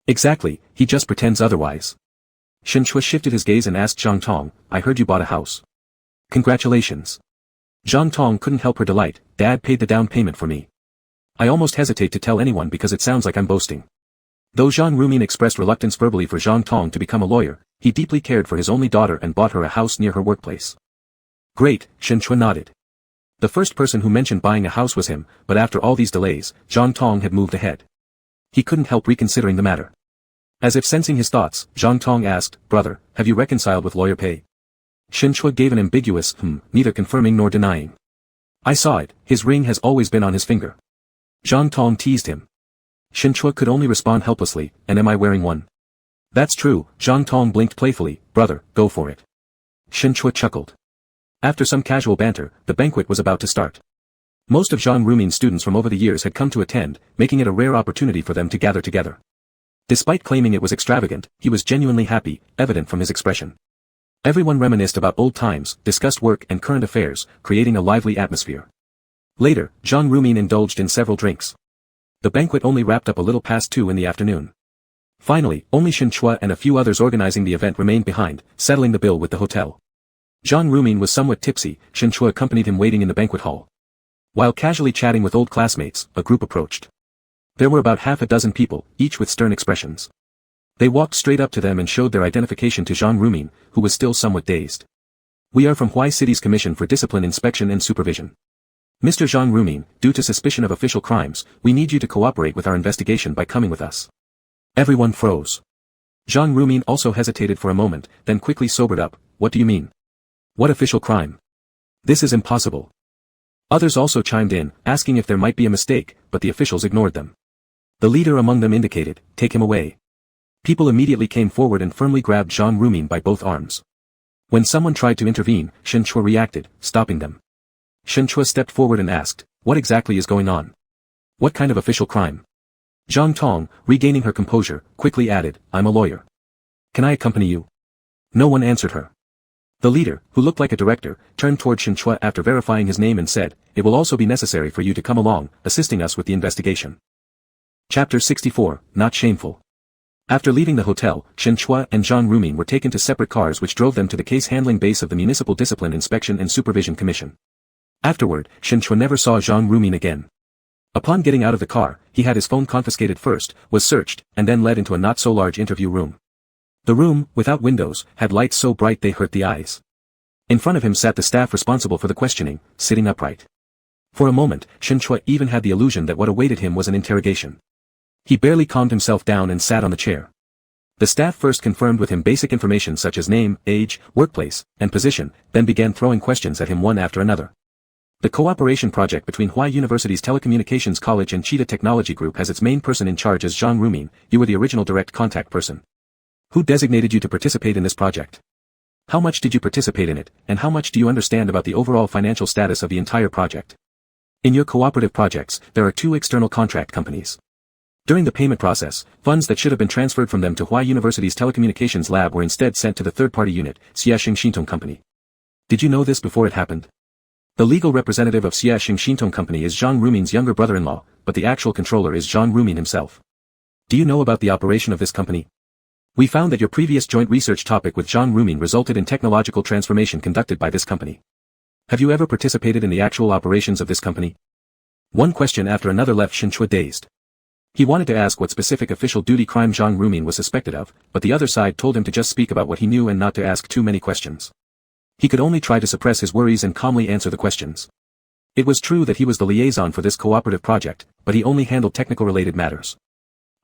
Exactly, he just pretends otherwise. Shen Chua shifted his gaze and asked Zhang Tong, I heard you bought a house. Congratulations. Zhang Tong couldn't help her delight. Dad paid the down payment for me. I almost hesitate to tell anyone because it sounds like I'm boasting. Though Zhang Rumin expressed reluctance verbally for Zhang Tong to become a lawyer, he deeply cared for his only daughter and bought her a house near her workplace. Great, Shen Chua nodded. The first person who mentioned buying a house was him, but after all these delays, Zhang Tong had moved ahead. He couldn't help reconsidering the matter. As if sensing his thoughts, Zhang Tong asked, Brother, have you reconciled with Lawyer Pei? Shen Chua gave an ambiguous neither confirming nor denying. I saw it, his ring has always been on his finger. Zhang Tong teased him. Shen Chua could only respond helplessly, and am I wearing one? That's true, Zhang Tong blinked playfully. Brother, go for it. Shen Chua chuckled. After some casual banter, the banquet was about to start. Most of Zhang Rumin's students from over the years had come to attend, making it a rare opportunity for them to gather together. Despite claiming it was extravagant, he was genuinely happy, evident from his expression. Everyone reminisced about old times, discussed work and current affairs, creating a lively atmosphere. Later, Zhang Rumin indulged in several drinks. The banquet only wrapped up a little past 2 in the afternoon. Finally, only Shen Chua and a few others organizing the event remained behind, settling the bill with the hotel. Zhang Rumin was somewhat tipsy. Shen Chua accompanied him waiting in the banquet hall. While casually chatting with old classmates, a group approached. There were about half a dozen people, each with stern expressions. They walked straight up to them and showed their identification to Zhang Rumin, who was still somewhat dazed. We are from Huai City's Commission for Discipline Inspection and Supervision. Mr. Zhang Rumin, due to suspicion of official crimes, we need you to cooperate with our investigation by coming with us. Everyone froze. Zhang Rumin also hesitated for a moment, then quickly sobered up. What do you mean? What official crime? This is impossible. Others also chimed in, asking if there might be a mistake, but the officials ignored them. The leader among them indicated, take him away. People immediately came forward and firmly grabbed Zhang Rumin by both arms. When someone tried to intervene, Shen Chua reacted, stopping them. Shen Chua stepped forward and asked, what exactly is going on? What kind of official crime? Zhang Tong, regaining her composure, quickly added, I'm a lawyer. Can I accompany you? No one answered her. The leader, who looked like a director, turned toward Shen Chua after verifying his name and said, it will also be necessary for you to come along, assisting us with the investigation. Chapter 64, Not Shameful. After leaving the hotel, Shen Chua and Zhang Rumin were taken to separate cars which drove them to the case handling base of the Municipal Discipline Inspection and Supervision Commission. Afterward, Shen Chua never saw Zhang Rumin again. Upon getting out of the car, he had his phone confiscated first, was searched, and then led into a not-so-large interview room. The room, without windows, had lights so bright they hurt the eyes. In front of him sat the staff responsible for the questioning, sitting upright. For a moment, Shen Chua even had the illusion that what awaited him was an interrogation. He barely calmed himself down and sat on the chair. The staff first confirmed with him basic information such as name, age, workplace, and position, then began throwing questions at him one after another. The cooperation project between Huai University's Telecommunications College and Cheetah Technology Group has its main person in charge as Zhang Rumin. You were the original direct contact person. Who designated you to participate in this project? How much did you participate in it, and how much do you understand about the overall financial status of the entire project? In your cooperative projects, there are 2 external contract companies. During the payment process, funds that should have been transferred from them to Huai University's telecommunications lab were instead sent to the third-party unit, Xiaxing Xintong Company. Did you know this before it happened? The legal representative of Xiaxing Xintong Company is Zhang Rumin's younger brother-in-law, but the actual controller is Jean Rumin himself. Do you know about the operation of this company? We found that your previous joint research topic with Jean Rumin resulted in technological transformation conducted by this company. Have you ever participated in the actual operations of this company? One question after another left Shinchua dazed. He wanted to ask what specific official duty crime Jean Rumin was suspected of, but the other side told him to just speak about what he knew and not to ask too many questions. He could only try to suppress his worries and calmly answer the questions. It was true that he was the liaison for this cooperative project, but he only handled technical-related matters.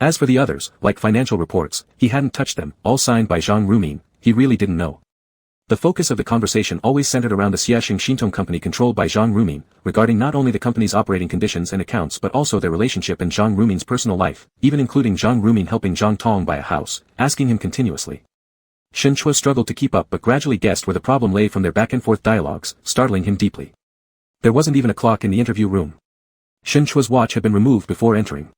As for the others, like financial reports, he hadn't touched them, all signed by Jean Rumin, he really didn't know. The focus of the conversation always centered around the Xiaxing Shintong company controlled by Jean Rumin, regarding not only the company's operating conditions and accounts but also their relationship and Jean Rumin's personal life, even including Jean Rumin helping Zhang Tong buy a house, asking him continuously. Shinchua struggled to keep up but gradually guessed where the problem lay from their back-and-forth dialogues, startling him deeply. There wasn't even a clock in the interview room. Shinchua's watch had been removed before entering.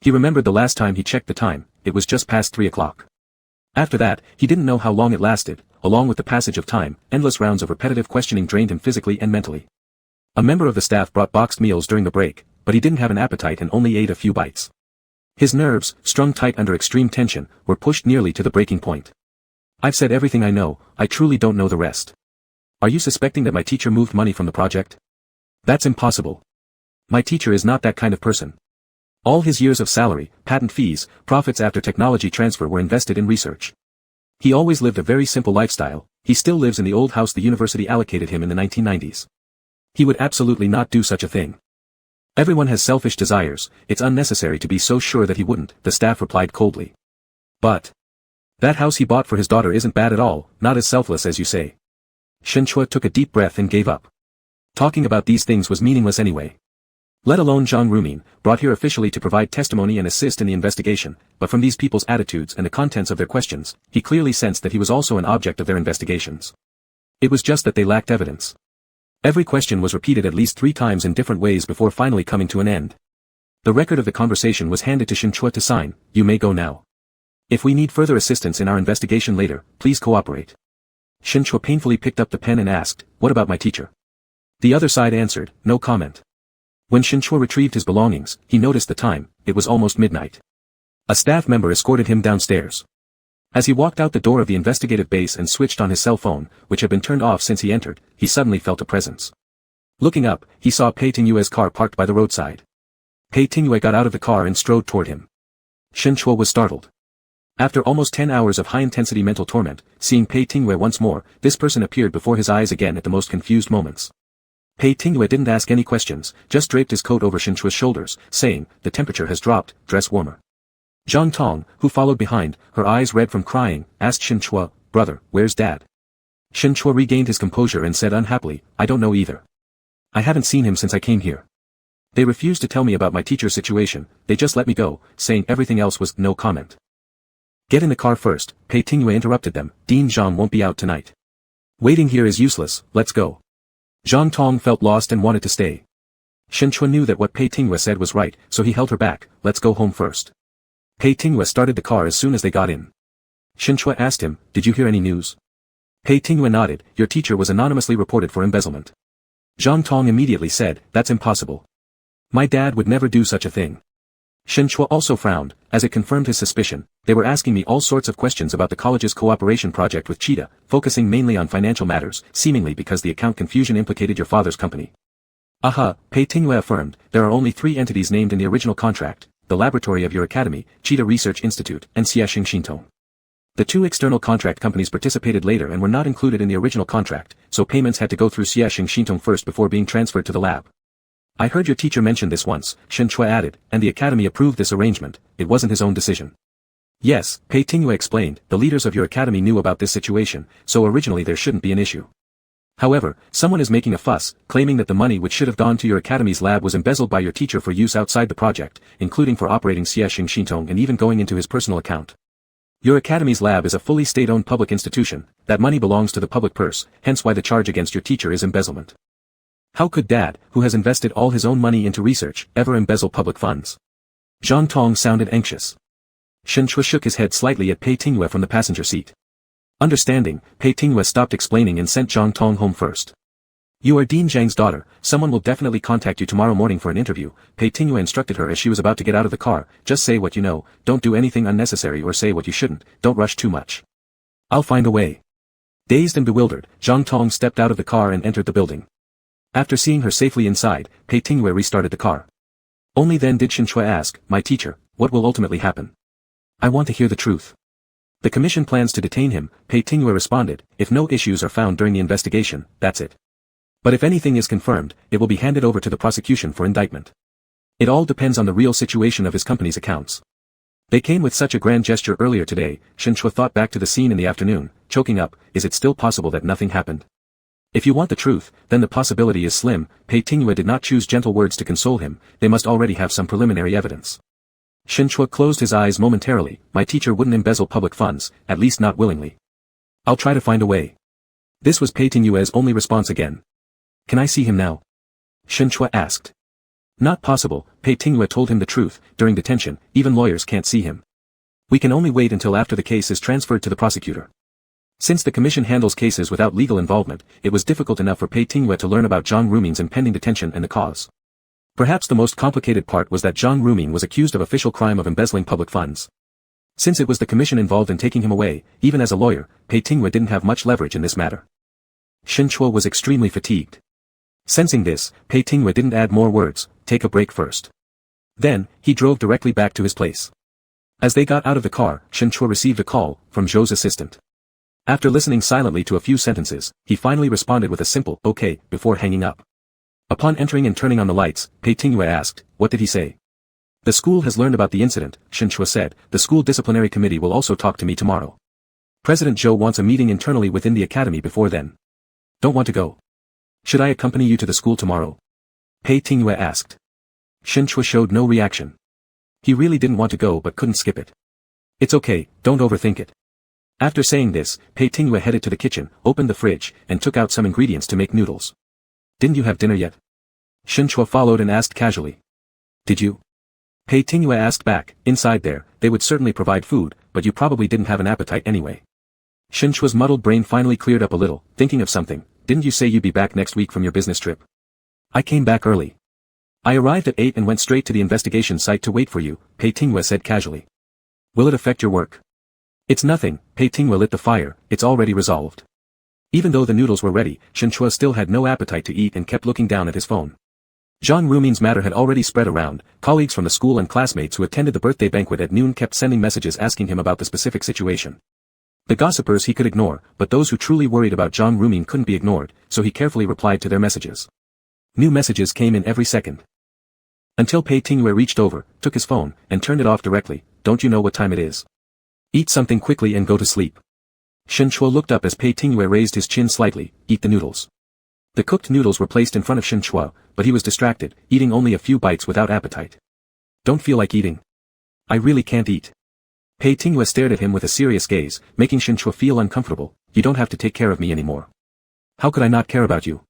He remembered the last time he checked the time, it was just past 3 o'clock. After that, he didn't know how long it lasted, along with the passage of time, endless rounds of repetitive questioning drained him physically and mentally. A member of the staff brought boxed meals during the break, but he didn't have an appetite and only ate a few bites. His nerves, strung tight under extreme tension, were pushed nearly to the breaking point. I've said everything I know, I truly don't know the rest. Are you suspecting that my teacher moved money from the project? That's impossible. My teacher is not that kind of person. All his years of salary, patent fees, profits after technology transfer were invested in research. He always lived a very simple lifestyle, he still lives in the old house the university allocated him in the 1990s. He would absolutely not do such a thing. Everyone has selfish desires, it's unnecessary to be so sure that he wouldn't, the staff replied coldly. But that house he bought for his daughter isn't bad at all, not as selfless as you say. Shinchua took a deep breath and gave up. Talking about these things was meaningless anyway. Let alone Jean Rumin, brought here officially to provide testimony and assist in the investigation, but from these people's attitudes and the contents of their questions, he clearly sensed that he was also an object of their investigations. It was just that they lacked evidence. Every question was repeated at least 3 times in different ways before finally coming to an end. The record of the conversation was handed to Shinchua to sign, you may go now. If we need further assistance in our investigation later, please cooperate. Shinchua painfully picked up the pen and asked, what about my teacher? The other side answered, no comment. When Shinchua retrieved his belongings, he noticed the time, it was almost midnight. A staff member escorted him downstairs. As he walked out the door of the investigative base and switched on his cell phone, which had been turned off since he entered, he suddenly felt a presence. Looking up, he saw Pei Tingyue's car parked by the roadside. Pei Tingyue got out of the car and strode toward him. Shinchua was startled. After almost 10 hours of high-intensity mental torment, seeing Pei Tingyue once more, this person appeared before his eyes again at the most confused moments. Pei Tingyue didn't ask any questions, just draped his coat over Shinchua's shoulders, saying, the temperature has dropped, dress warmer. Zhang Tong, who followed behind, her eyes red from crying, asked Shinchua, brother, where's dad? Shinchua regained his composure and said unhappily, I don't know either. I haven't seen him since I came here. They refused to tell me about my teacher's situation, they just let me go, saying everything else was no comment. Get in the car first, Pei Tingyue interrupted them, Dean Zhang won't be out tonight. Waiting here is useless, let's go. Zhang Tong felt lost and wanted to stay. Shinchua knew that what Pei Tingyue said was right, so he held her back, let's go home first. Pei Tingyue started the car as soon as they got in. Shinchua asked him, did you hear any news? Pei Tingyue nodded, your teacher was anonymously reported for embezzlement. Zhang Tong immediately said, that's impossible. My dad would never do such a thing. Shinchua also frowned, as it confirmed his suspicion, they were asking me all sorts of questions about the college's cooperation project with Cheetah, focusing mainly on financial matters, seemingly because the account confusion implicated your father's company. Aha, Pei Tingyue affirmed, there are only 3 entities named in the original contract, the laboratory of your academy, Cheetah Research Institute, and Xiaxing Shintong. The 2 external contract companies participated later and were not included in the original contract, so payments had to go through Xiaxing Shintong first before being transferred to the lab. I heard your teacher mention this once, Shinchua added, and the academy approved this arrangement, it wasn't his own decision. Yes, Pei Tingyue explained, the leaders of your academy knew about this situation, so originally there shouldn't be an issue. However, someone is making a fuss, claiming that the money which should have gone to your academy's lab was embezzled by your teacher for use outside the project, including for operating Xiaxing Shintong and even going into his personal account. Your academy's lab is a fully state-owned public institution, that money belongs to the public purse, hence why the charge against your teacher is embezzlement. How could Dad, who has invested all his own money into research, ever embezzle public funds? Zhang Tong sounded anxious. Shinchua shook his head slightly at Pei Tingyue from the passenger seat. Understanding, Pei Tingyue stopped explaining and sent Zhang Tong home first. You are Dean Zhang's daughter, someone will definitely contact you tomorrow morning for an interview, Pei Tingyue instructed her as she was about to get out of the car, just say what you know, don't do anything unnecessary or say what you shouldn't, don't rush too much. I'll find a way. Dazed and bewildered, Zhang Tong stepped out of the car and entered the building. After seeing her safely inside, Pei Tingyue restarted the car. Only then did Shen Shui ask, my teacher, what will ultimately happen? I want to hear the truth. The commission plans to detain him, Pei Tingyue responded, if no issues are found during the investigation, that's it. But if anything is confirmed, it will be handed over to the prosecution for indictment. It all depends on the real situation of his company's accounts. They came with such a grand gesture earlier today, Shen Shui thought back to the scene in the afternoon, choking up, is it still possible that nothing happened? If you want the truth, then the possibility is slim, Pei Tingyue did not choose gentle words to console him, they must already have some preliminary evidence. Shen Shui closed his eyes momentarily, my teacher wouldn't embezzle public funds, at least not willingly. I'll try to find a way. This was Pei Tingyue's only response again. Can I see him now? Shen Shui asked. Not possible, Pei Tingyue told him the truth, during detention, even lawyers can't see him. We can only wait until after the case is transferred to the prosecutor. Since the commission handles cases without legal involvement, it was difficult enough for Pei Tingyue to learn about Zhang Ruming's impending detention and the cause. Perhaps the most complicated part was that Zhang Ruming was accused of official crime of embezzling public funds. Since it was the commission involved in taking him away, even as a lawyer, Pei Tingyue didn't have much leverage in this matter. Shen Shui was extremely fatigued. Sensing this, Pei Tingyue didn't add more words, take a break first. Then, he drove directly back to his place. As they got out of the car, Shen Shui received a call from Zhou's assistant. After listening silently to a few sentences, he finally responded with a simple, okay, before hanging up. Upon entering and turning on the lights, Pei Tingyue asked, what did he say? The school has learned about the incident, Shen Shui said, the school disciplinary committee will also talk to me tomorrow. President Zhou wants a meeting internally within the academy before then. Don't want to go. Should I accompany you to the school tomorrow? Pei Tingyue asked. Shen Shui showed no reaction. He really didn't want to go but couldn't skip it. It's okay, don't overthink it. After saying this, Pei Tingyue headed to the kitchen, opened the fridge, and took out some ingredients to make noodles. Didn't you have dinner yet? Shen Shui followed and asked casually. Did you? Pei Tingyue asked back, inside there, they would certainly provide food, but you probably didn't have an appetite anyway. Shen Shui's muddled brain finally cleared up a little, thinking of something. Didn't you say you'd be back next week from your business trip? I came back early. I arrived at 8 and went straight to the investigation site to wait for you, Pei Tingyue said casually. Will it affect your work? It's nothing, Pei Tingyue lit the fire, it's already resolved. Even though the noodles were ready, Shen Shui still had no appetite to eat and kept looking down at his phone. Zhang Ruming's matter had already spread around, colleagues from the school and classmates who attended the birthday banquet at noon kept sending messages asking him about the specific situation. The gossipers he could ignore, but those who truly worried about Zhang Ruming couldn't be ignored, so he carefully replied to their messages. New messages came in every second. Until Pei Tingyue reached over, took his phone, and turned it off directly. Don't you know what time it is? Eat something quickly and go to sleep. Shen Shui looked up as Pei Tingyue raised his chin slightly, eat the noodles. The cooked noodles were placed in front of Shen Shui, but he was distracted, eating only a few bites without appetite. Don't feel like eating. I really can't eat. Pei Tingyue stared at him with a serious gaze, making Shen Shui feel uncomfortable. You don't have to take care of me anymore. How could I not care about you?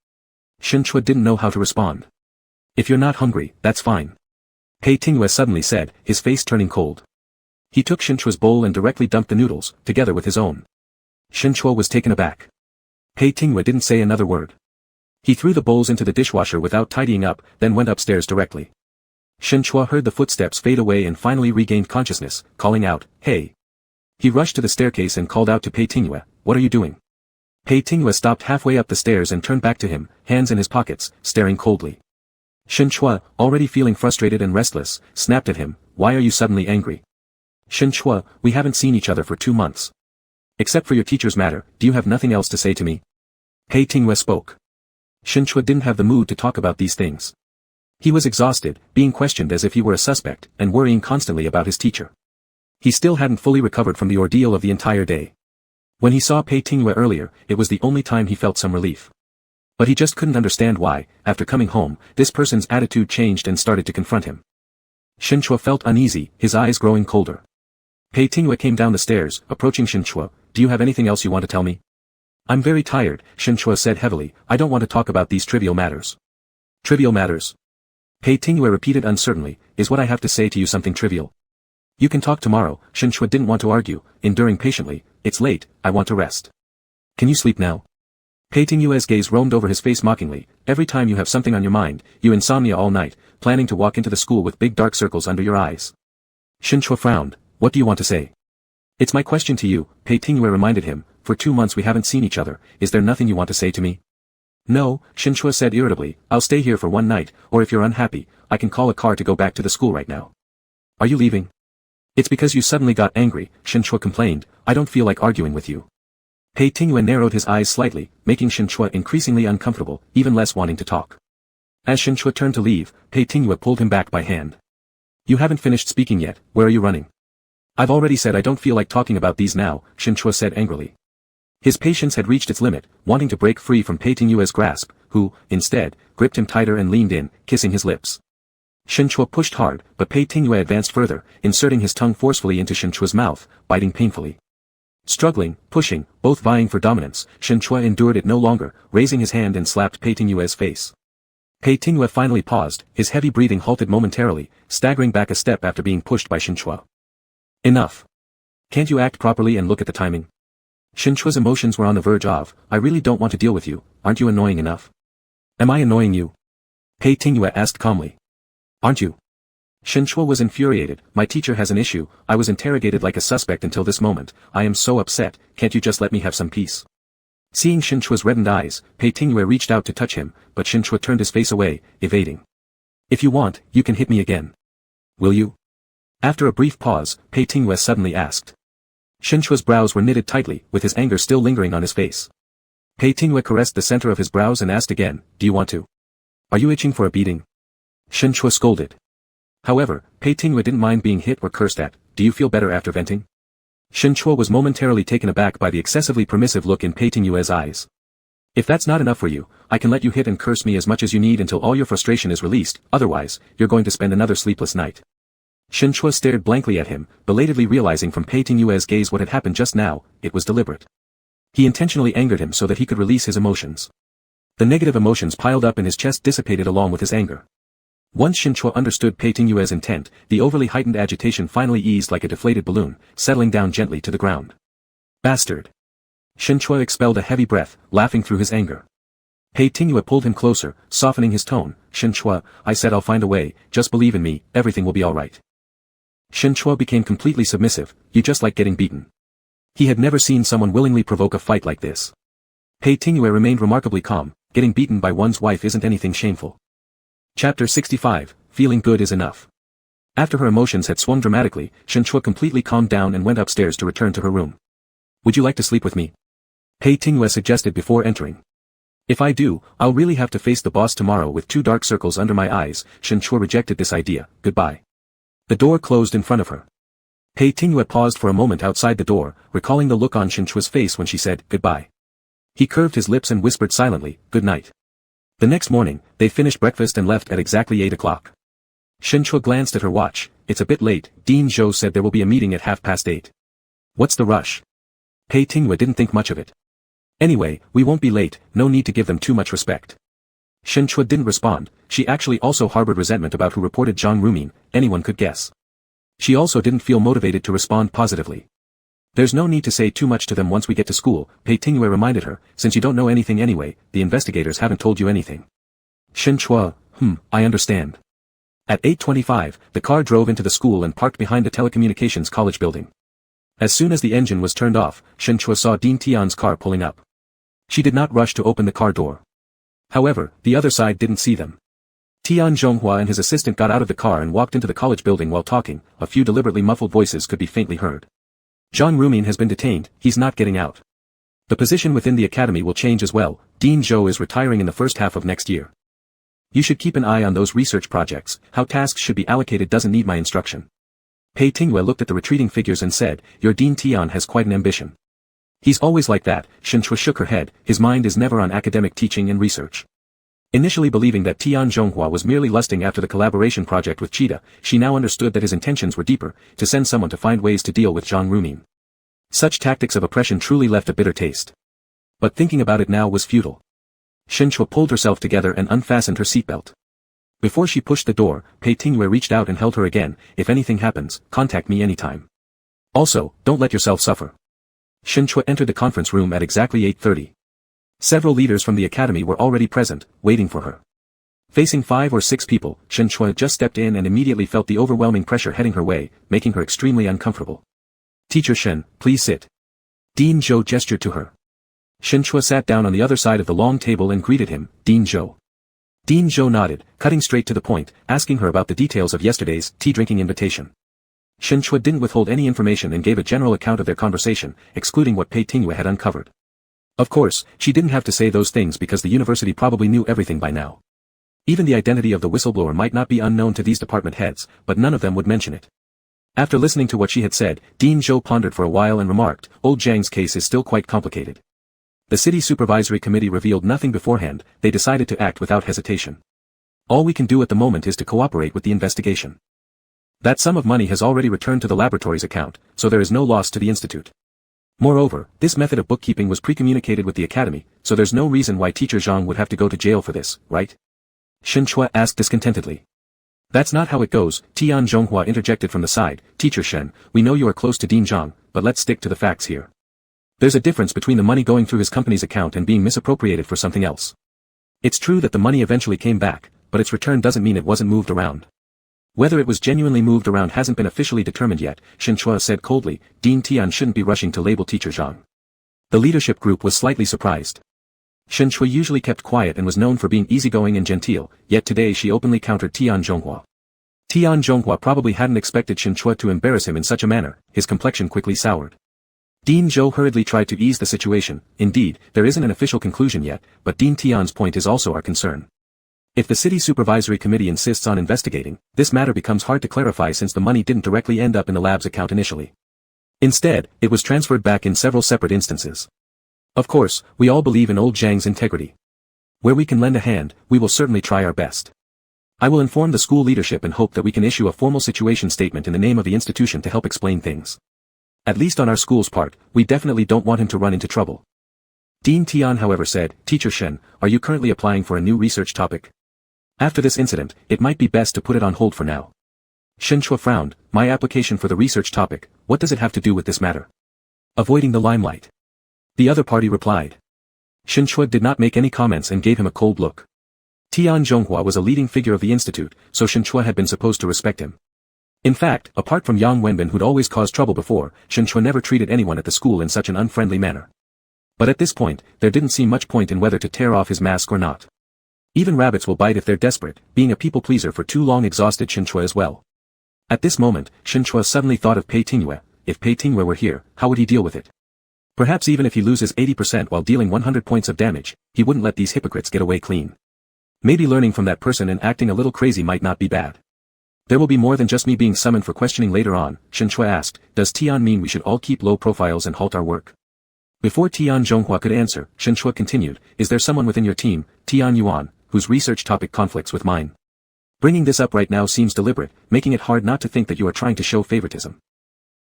Shen Shui didn't know how to respond. If you're not hungry, that's fine. Pei Tingyue suddenly said, his face turning cold. He took Shen Shui's bowl and directly dumped the noodles, together with his own. Shen Shui was taken aback. Pei Tingyue didn't say another word. He threw the bowls into the dishwasher without tidying up, then went upstairs directly. Shen Shui heard the footsteps fade away and finally regained consciousness, calling out, hey. He rushed to the staircase and called out to Pei Tingyue, what are you doing? Pei Tingyue stopped halfway up the stairs and turned back to him, hands in his pockets, staring coldly. Shen Shui, already feeling frustrated and restless, snapped at him, why are you suddenly angry? Shen Shui, we haven't seen each other for 2 months. Except for your teacher's matter, do you have nothing else to say to me? Pei Tingyue spoke. Shen Shui didn't have the mood to talk about these things. He was exhausted, being questioned as if he were a suspect, and worrying constantly about his teacher. He still hadn't fully recovered from the ordeal of the entire day. When he saw Pei Tingyue earlier, it was the only time he felt some relief. But he just couldn't understand why, after coming home, this person's attitude changed and started to confront him. Shen Shui felt uneasy, his eyes growing colder. Pei Tingyue came down the stairs, approaching Shen Shui, do you have anything else you want to tell me? I'm very tired, Shen Shui said heavily, I don't want to talk about these trivial matters. Trivial matters? Pei Tingyue repeated uncertainly, is what I have to say to you something trivial? You can talk tomorrow, Shen Shui didn't want to argue, enduring patiently, it's late, I want to rest. Can you sleep now? Pei Tingyue's gaze roamed over his face mockingly. Every time you have something on your mind, you insomnia all night, planning to walk into the school with big dark circles under your eyes. Shin Chua frowned. What do you want to say? It's my question to you, Pei Tingyue reminded him. For 2 months we haven't seen each other. Is there nothing you want to say to me? No, Shin Chua said irritably. I'll stay here for 1 night, or if you're unhappy, I can call a car to go back to the school right now. Are you leaving? It's because you suddenly got angry, Shin Chua complained. I don't feel like arguing with you. Pei Tingyue narrowed his eyes slightly, making Shin Chua increasingly uncomfortable, even less wanting to talk. As Shin Chua turned to leave, Pei Tingyue pulled him back by hand. You haven't finished speaking yet, where are you running? I've already said I don't feel like talking about these now, Shin Chua said angrily. His patience had reached its limit, wanting to break free from Pei Tingyue's grasp, who, instead, gripped him tighter and leaned in, kissing his lips. Shin Chua pushed hard, but Pei Tingyue advanced further, inserting his tongue forcefully into Shin Chua's mouth, biting painfully. Struggling, pushing, both vying for dominance, Shin Chua endured it no longer, raising his hand and slapped Pei Tingyue's face. Pei Tingyue finally paused, his heavy breathing halted momentarily, staggering back a step after being pushed by Shin Chua. Enough. Can't you act properly and look at the timing? Shin Chua's emotions were on the verge of, I really don't want to deal with you, aren't you annoying enough? Am I annoying you? Pei Tingyue asked calmly. Aren't you? Shin Chua was infuriated. My teacher has an issue. I was interrogated like a suspect until this moment. I am so upset. Can't you just let me have some peace? Seeing Shin Chua's reddened eyes, Pei Tingyue reached out to touch him, but Shin Chua turned his face away, evading. If you want, you can hit me again. Will you? After a brief pause, Pei Tingyue suddenly asked. Shin Chua's brows were knitted tightly, with his anger still lingering on his face. Pei Tingyue caressed the center of his brows and asked again, do you want to? Are you itching for a beating? Shin Chua scolded. However, Pei Tingyue didn't mind being hit or cursed at. Do you feel better after venting? Shin Chua was momentarily taken aback by the excessively permissive look in Pei Tingyue's eyes. If that's not enough for you, I can let you hit and curse me as much as you need until all your frustration is released, otherwise, you're going to spend another sleepless night. Shin Chua stared blankly at him, belatedly realizing from Pei Tingyue's gaze what had happened just now. It was deliberate. He intentionally angered him so that he could release his emotions. The negative emotions piled up in his chest dissipated along with his anger. Once Shin Chua understood Pei Tingyue's intent, the overly heightened agitation finally eased like a deflated balloon, settling down gently to the ground. Bastard! Shin Chua expelled a heavy breath, laughing through his anger. Pei Tingyue pulled him closer, softening his tone. Shin Chua, I said I'll find a way, just believe in me, everything will be alright. Shin Chua became completely submissive. You just like getting beaten. He had never seen someone willingly provoke a fight like this. Pei Tingyue remained remarkably calm. Getting beaten by one's wife isn't anything shameful. Chapter 65, Feeling Good is Enough. After her emotions had swung dramatically, Shin Chua completely calmed down and went upstairs to return to her room. Would you like to sleep with me? Pei Tingyue suggested before entering. If I do, I'll really have to face the boss tomorrow with 2 dark circles under my eyes. Shin Chua rejected this idea. Goodbye. The door closed in front of her. Pei Tingyue paused for a moment outside the door, recalling the look on Shin Chua's face when she said, goodbye. He curved his lips and whispered silently, good night. The next morning, they finished breakfast and left at exactly 8 o'clock. Shin Chua glanced at her watch. It's a bit late. Dean Zhou said there will be a meeting at 8:30. What's the rush? Pei Tingyue didn't think much of it. Anyway, we won't be late, no need to give them too much respect. Shin Chua didn't respond. She actually also harbored resentment about who reported Zhang Rumin, anyone could guess. She also didn't feel motivated to respond positively. There's no need to say too much to them once we get to school, Pei Tingyue reminded her, since you don't know anything anyway, the investigators haven't told you anything. Shin Chua, I understand. At 8:25, the car drove into the school and parked behind the telecommunications college building. As soon as the engine was turned off, Shin Chua saw Dean Tian's car pulling up. She did not rush to open the car door. However, the other side didn't see them. Tian Zhonghua and his assistant got out of the car and walked into the college building while talking. A few deliberately muffled voices could be faintly heard. Zhang Rumin has been detained, he's not getting out. The position within the academy will change as well. Dean Zhou is retiring in the first half of next year. You should keep an eye on those research projects. How tasks should be allocated doesn't need my instruction. Pei Tingyue looked at the retreating figures and said, your Dean Tian has quite an ambition. He's always like that. Shin Chua shook her head. His mind is never on academic teaching and research. Initially believing that Tian Zhonghua was merely lusting after the collaboration project with Cheetah, she now understood that his intentions were deeper, to send someone to find ways to deal with Zhang Rumin. Such tactics of oppression truly left a bitter taste. But thinking about it now was futile. Shin Chua pulled herself together and unfastened her seatbelt. Before she pushed the door, Pei Tingyue reached out and held her again. If anything happens, contact me anytime. Also, don't let yourself suffer. Shin Chua entered the conference room at exactly 8:30. Several leaders from the academy were already present, waiting for her. Facing 5 or 6 people, Shen Chua just stepped in and immediately felt the overwhelming pressure heading her way, making her extremely uncomfortable. "Teacher Shen, please sit." Dean Zhou gestured to her. Shen Chua sat down on the other side of the long table and greeted him, "Dean Zhou." Dean Zhou nodded, cutting straight to the point, asking her about the details of yesterday's tea-drinking invitation. Shen Chua didn't withhold any information and gave a general account of their conversation, excluding what Pei Tingyue had uncovered. Of course, she didn't have to say those things because the university probably knew everything by now. Even the identity of the whistleblower might not be unknown to these department heads, but none of them would mention it. After listening to what she had said, Dean Zhou pondered for a while and remarked, "Old Zhang's case is still quite complicated." The city supervisory committee revealed nothing beforehand, they decided to act without hesitation. "All we can do at the moment is to cooperate with the investigation. That sum of money has already returned to the laboratory's account, so there is no loss to the institute. Moreover, this method of bookkeeping was pre-communicated with the academy, so there's no reason why Teacher Zhang would have to go to jail for this, right?" Shen Chua asked discontentedly. "That's not how it goes," Tian Zhonghua interjected from the side. "Teacher Shen, we know you are close to Dean Zhang, but let's stick to the facts here. There's a difference between the money going through his company's account and being misappropriated for something else. It's true that the money eventually came back, but its return doesn't mean it wasn't moved around. Whether it was genuinely moved around hasn't been officially determined yet," Shen Chua said coldly. Dean Tian shouldn't be rushing to label Teacher Zhang. The leadership group was slightly surprised. Shen Chua usually kept quiet and was known for being easygoing and genteel, yet today she openly countered Tian Zhonghua. Tian Zhonghua probably hadn't expected Shen Chua to embarrass him in such a manner, his complexion quickly soured. Dean Zhou hurriedly tried to ease the situation. "Indeed, there isn't an official conclusion yet, but Dean Tian's point is also our concern. If the city supervisory committee insists on investigating, this matter becomes hard to clarify since the money didn't directly end up in the lab's account initially. Instead, it was transferred back in several separate instances. Of course, we all believe in old Zhang's integrity. Where we can lend a hand, we will certainly try our best. I will inform the school leadership and hope that we can issue a formal situation statement in the name of the institution to help explain things. At least on our school's part, we definitely don't want him to run into trouble." Dean Tian however said, "Teacher Shen, are you currently applying for a new research topic? After this incident, it might be best to put it on hold for now." Shen Chua frowned. "My application for the research topic, what does it have to do with this matter?" "Avoiding the limelight," the other party replied. Shen Chua did not make any comments and gave him a cold look. Tian Zhonghua was a leading figure of the institute, so Shen Chua had been supposed to respect him. In fact, apart from Yang Wenbin who'd always caused trouble before, Shen Chua never treated anyone at the school in such an unfriendly manner. But at this point, there didn't seem much point in whether to tear off his mask or not. Even rabbits will bite if they're desperate, being a people-pleaser for too long exhausted Shen Chua as well. At this moment, Shen Chua suddenly thought of Pei Tingyue. If Pei Tingyue were here, how would he deal with it? Perhaps even if he loses 80% while dealing 100 points of damage, he wouldn't let these hypocrites get away clean. Maybe learning from that person and acting a little crazy might not be bad. "There will be more than just me being summoned for questioning later on," Shen Chua asked. "Does Tian mean we should all keep low profiles and halt our work?" Before Tian Zhonghua could answer, Shen Chua continued, "Is there someone within your team, Tian Yuan, whose research topic conflicts with mine? Bringing this up right now seems deliberate, making it hard not to think that you are trying to show favoritism."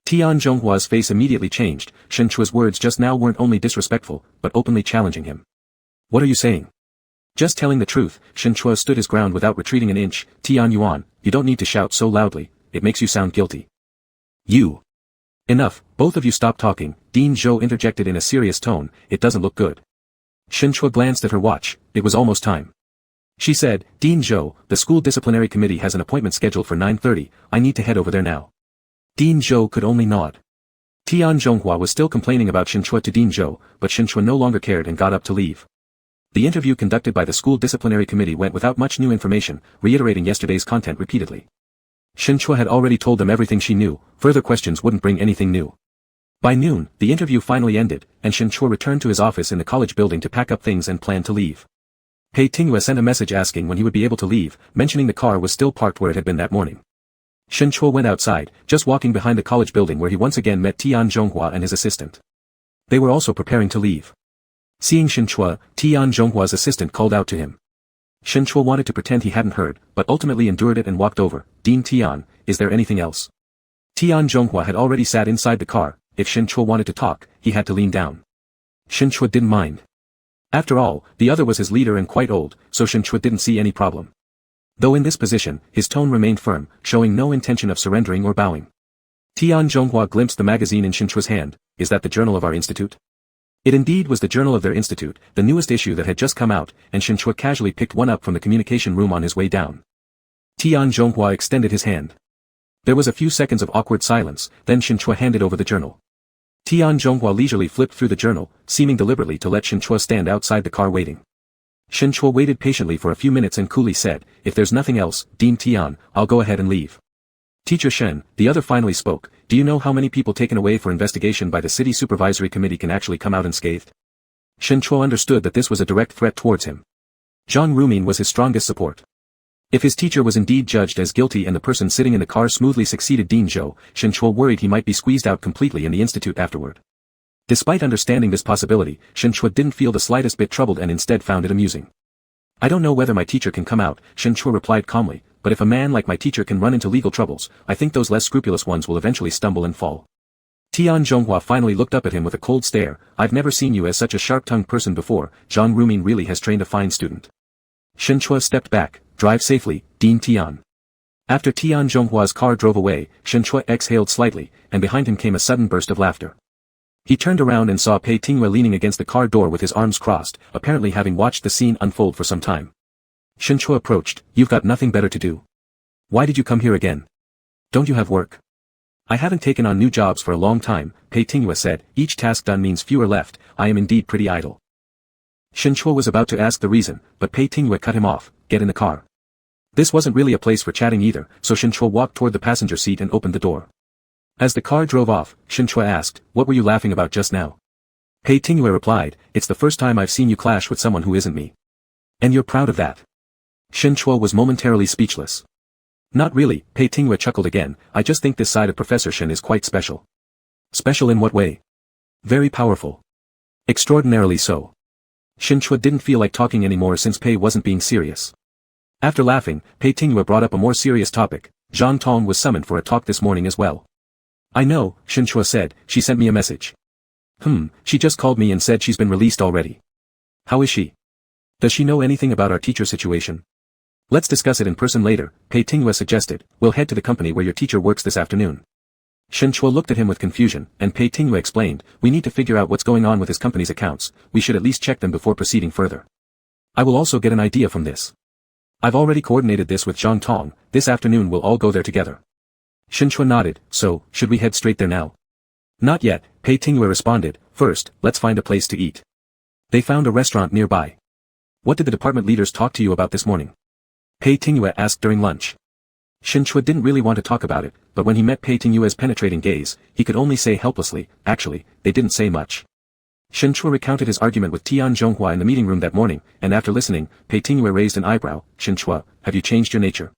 Tian Zhonghua's face immediately changed. Shen Chua's words just now weren't only disrespectful, but openly challenging him. "What are you saying?" Just telling the truth, Shen Chua stood his ground without retreating an inch. "Tian Yuan, you don't need to shout so loudly, it makes you sound guilty." "You." "Enough, both of you stop talking," Dean Zhou interjected in a serious tone. "It doesn't look good." Shen Chua glanced at her watch. It was almost time. She said, "Dean Zhou, the school disciplinary committee has an appointment scheduled for 9:30, I need to head over there now." Dean Zhou could only nod. Tian Zhonghua was still complaining about Shen Chua to Dean Zhou, but Shen Chua no longer cared and got up to leave. The interview conducted by the school disciplinary committee went without much new information, reiterating yesterday's content repeatedly. Shen Chua had already told them everything she knew, further questions wouldn't bring anything new. By noon, the interview finally ended, and Shen Chua returned to his office in the college building to pack up things and plan to leave. Pei Tingyue sent a message asking when he would be able to leave, mentioning the car was still parked where it had been that morning. Shen Chua went outside, just walking behind the college building where he once again met Tian Zhonghua and his assistant. They were also preparing to leave. Seeing Shen Chua, Tian Zhonghua's assistant called out to him. Shen Chua wanted to pretend he hadn't heard, but ultimately endured it and walked over. "Dean Tian, is there anything else?" Tian Zhonghua had already sat inside the car. If Shen Chua wanted to talk, he had to lean down. Shen Chua didn't mind. After all, the other was his leader and quite old, so Shen Chua didn't see any problem. Though in this position, his tone remained firm, showing no intention of surrendering or bowing. Tian Zhonghua glimpsed the magazine in Shen Chua's hand. "Is that the journal of our institute?" It indeed was the journal of their institute, the newest issue that had just come out, and Shinchua casually picked one up from the communication room on his way down. Tian Zhonghua extended his hand. There was a few seconds of awkward silence, then Shinchua handed over the journal. Tian Zhonghua leisurely flipped through the journal, seeming deliberately to let Shinchua stand outside the car waiting. Shinchua waited patiently for a few minutes and coolly said, "If there's nothing else, Dean Tian, I'll go ahead and leave." "Teacher Shen," the other finally spoke, "do you know how many people taken away for investigation by the city supervisory committee can actually come out unscathed?" Shinchua understood that this was a direct threat towards him. Zhang Rumin was his strongest support. If his teacher was indeed judged as guilty and the person sitting in the car smoothly succeeded Dean Zhou, Shinchua worried he might be squeezed out completely in the institute afterward. Despite understanding this possibility, Shinchua didn't feel the slightest bit troubled and instead found it amusing. "I don't know whether my teacher can come out," Shinchua replied calmly, "but if a man like my teacher can run into legal troubles, I think those less scrupulous ones will eventually stumble and fall." Tian Zhonghua finally looked up at him with a cold stare. "I've never seen you as such a sharp-tongued person before. Zhang Rumin really has trained a fine student." Shinchua stepped back. "Drive safely, Dean Tian." After Tian Zhonghua's car drove away, Shinchua exhaled slightly, and behind him came a sudden burst of laughter. He turned around and saw Pei Tingyue leaning against the car door with his arms crossed, apparently having watched the scene unfold for some time. Shinchua approached. "You've got nothing better to do. Why did you come here again? Don't you have work?" "I haven't taken on new jobs for a long time," Pei Tingyue said. "Each task done means fewer left. I am indeed pretty idle." Shinchua was about to ask the reason, but Pei Tingyue cut him off. "Get in the car." This wasn't really a place for chatting either, so Shinchua walked toward the passenger seat and opened the door. As the car drove off, Shinchua asked, "What were you laughing about just now?" Pei Tingyue replied, "It's the first time I've seen you clash with someone who isn't me." "And you're proud of that?" Shinchua was momentarily speechless. "Not really," Pei Tingyue chuckled again, "I just think this side of Professor Shen is quite special." "Special in what way?" "Very powerful." "Extraordinarily so." Shinchua didn't feel like talking anymore since Pei wasn't being serious. After laughing, Pei Tingyue brought up a more serious topic. Zhang Tong was summoned for a talk this morning as well. "I know," Shinchua said, "she sent me a message." She just called me and said she's been released already." "How is she? Does she know anything about our teacher situation?" "Let's discuss it in person later," Pei Tingyue suggested. "We'll head to the company where your teacher works this afternoon." Shinchua looked at him with confusion, and Pei Tingyue explained, "We need to figure out what's going on with his company's accounts. We should at least check them before proceeding further. I will also get an idea from this. I've already coordinated this with Zhang Tong. This afternoon we'll all go there together." Shinchua nodded. "So, should we head straight there now?" "Not yet," Pei Tingyue responded. "First, let's find a place to eat." They found a restaurant nearby. "What did the department leaders talk to you about this morning?" Pei Tingyue asked during lunch. Shinchua didn't really want to talk about it, but when he met Pei Tingyue's penetrating gaze, he could only say helplessly, "Actually, they didn't say much." Shinchua recounted his argument with Tian Zhonghua in the meeting room that morning, and after listening, Pei Tingyue raised an eyebrow. "Shinchua, have you changed your nature?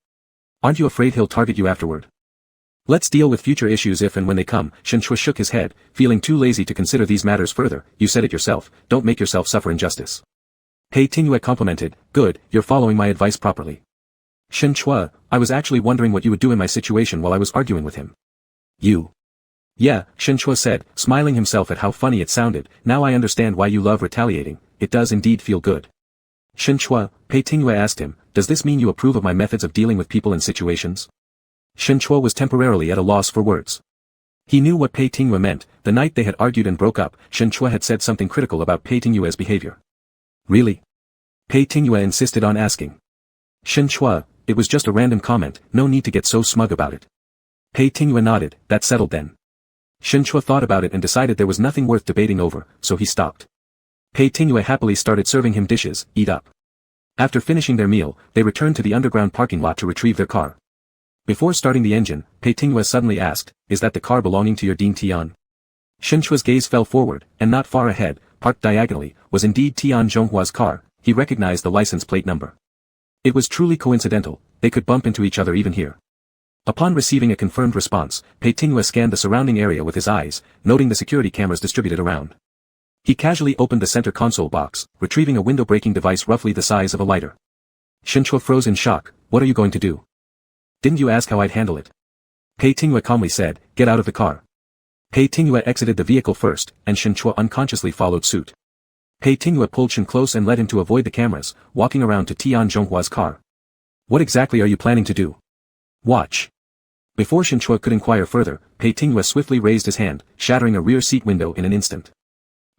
Aren't you afraid he'll target you afterward?" "Let's deal with future issues if and when they come." Shinchua shook his head, feeling too lazy to consider these matters further. "You said it yourself, don't make yourself suffer injustice." Pei Tingyue complimented. "Good, you're following my advice properly." "Shinchua, I was actually wondering what you would do in my situation while I was arguing with him." "You?" "Yeah," Shinchua said, smiling himself at how funny it sounded. "Now I understand why you love retaliating. It does indeed feel good." "Shinchua," Pei Tingyue asked him, "does this mean you approve of my methods of dealing with people and situations?" Shinchua was temporarily at a loss for words. He knew what Pei Tingyue meant. The night they had argued and broke up, Shinchua had said something critical about Pei Tingyue's behavior. "Really?" Pei Tingyue insisted on asking. "Shinchua, it was just a random comment, no need to get so smug about it." Pei Tingyue nodded. "That's settled then." Shinchua thought about it and decided there was nothing worth debating over, so he stopped. Pei Tingyue happily started serving him dishes. "Eat up." After finishing their meal, they returned to the underground parking lot to retrieve their car. Before starting the engine, Pei Tingyue suddenly asked, "Is that the car belonging to your Dean Tian?" Shinchua's gaze fell forward, and not far ahead, parked diagonally, was indeed Tian Zhonghua's car. He recognized the license plate number. It was truly coincidental, they could bump into each other even here. Upon receiving a confirmed response, Pei Tingyue scanned the surrounding area with his eyes, noting the security cameras distributed around. He casually opened the center console box, retrieving a window-breaking device roughly the size of a lighter. Shinchua froze in shock. "What are you going to do?" "Didn't you ask how I'd handle it?" Pei Tingyue calmly said. "Get out of the car." Pei Tingyue exited the vehicle first, and Shinchua unconsciously followed suit. Pei Tingyue pulled Shin close and led him to avoid the cameras, walking around to Tian Zhonghua's car. "What exactly are you planning to do?" "Watch." Before Shinchua could inquire further, Pei Tingyue swiftly raised his hand, shattering a rear seat window in an instant.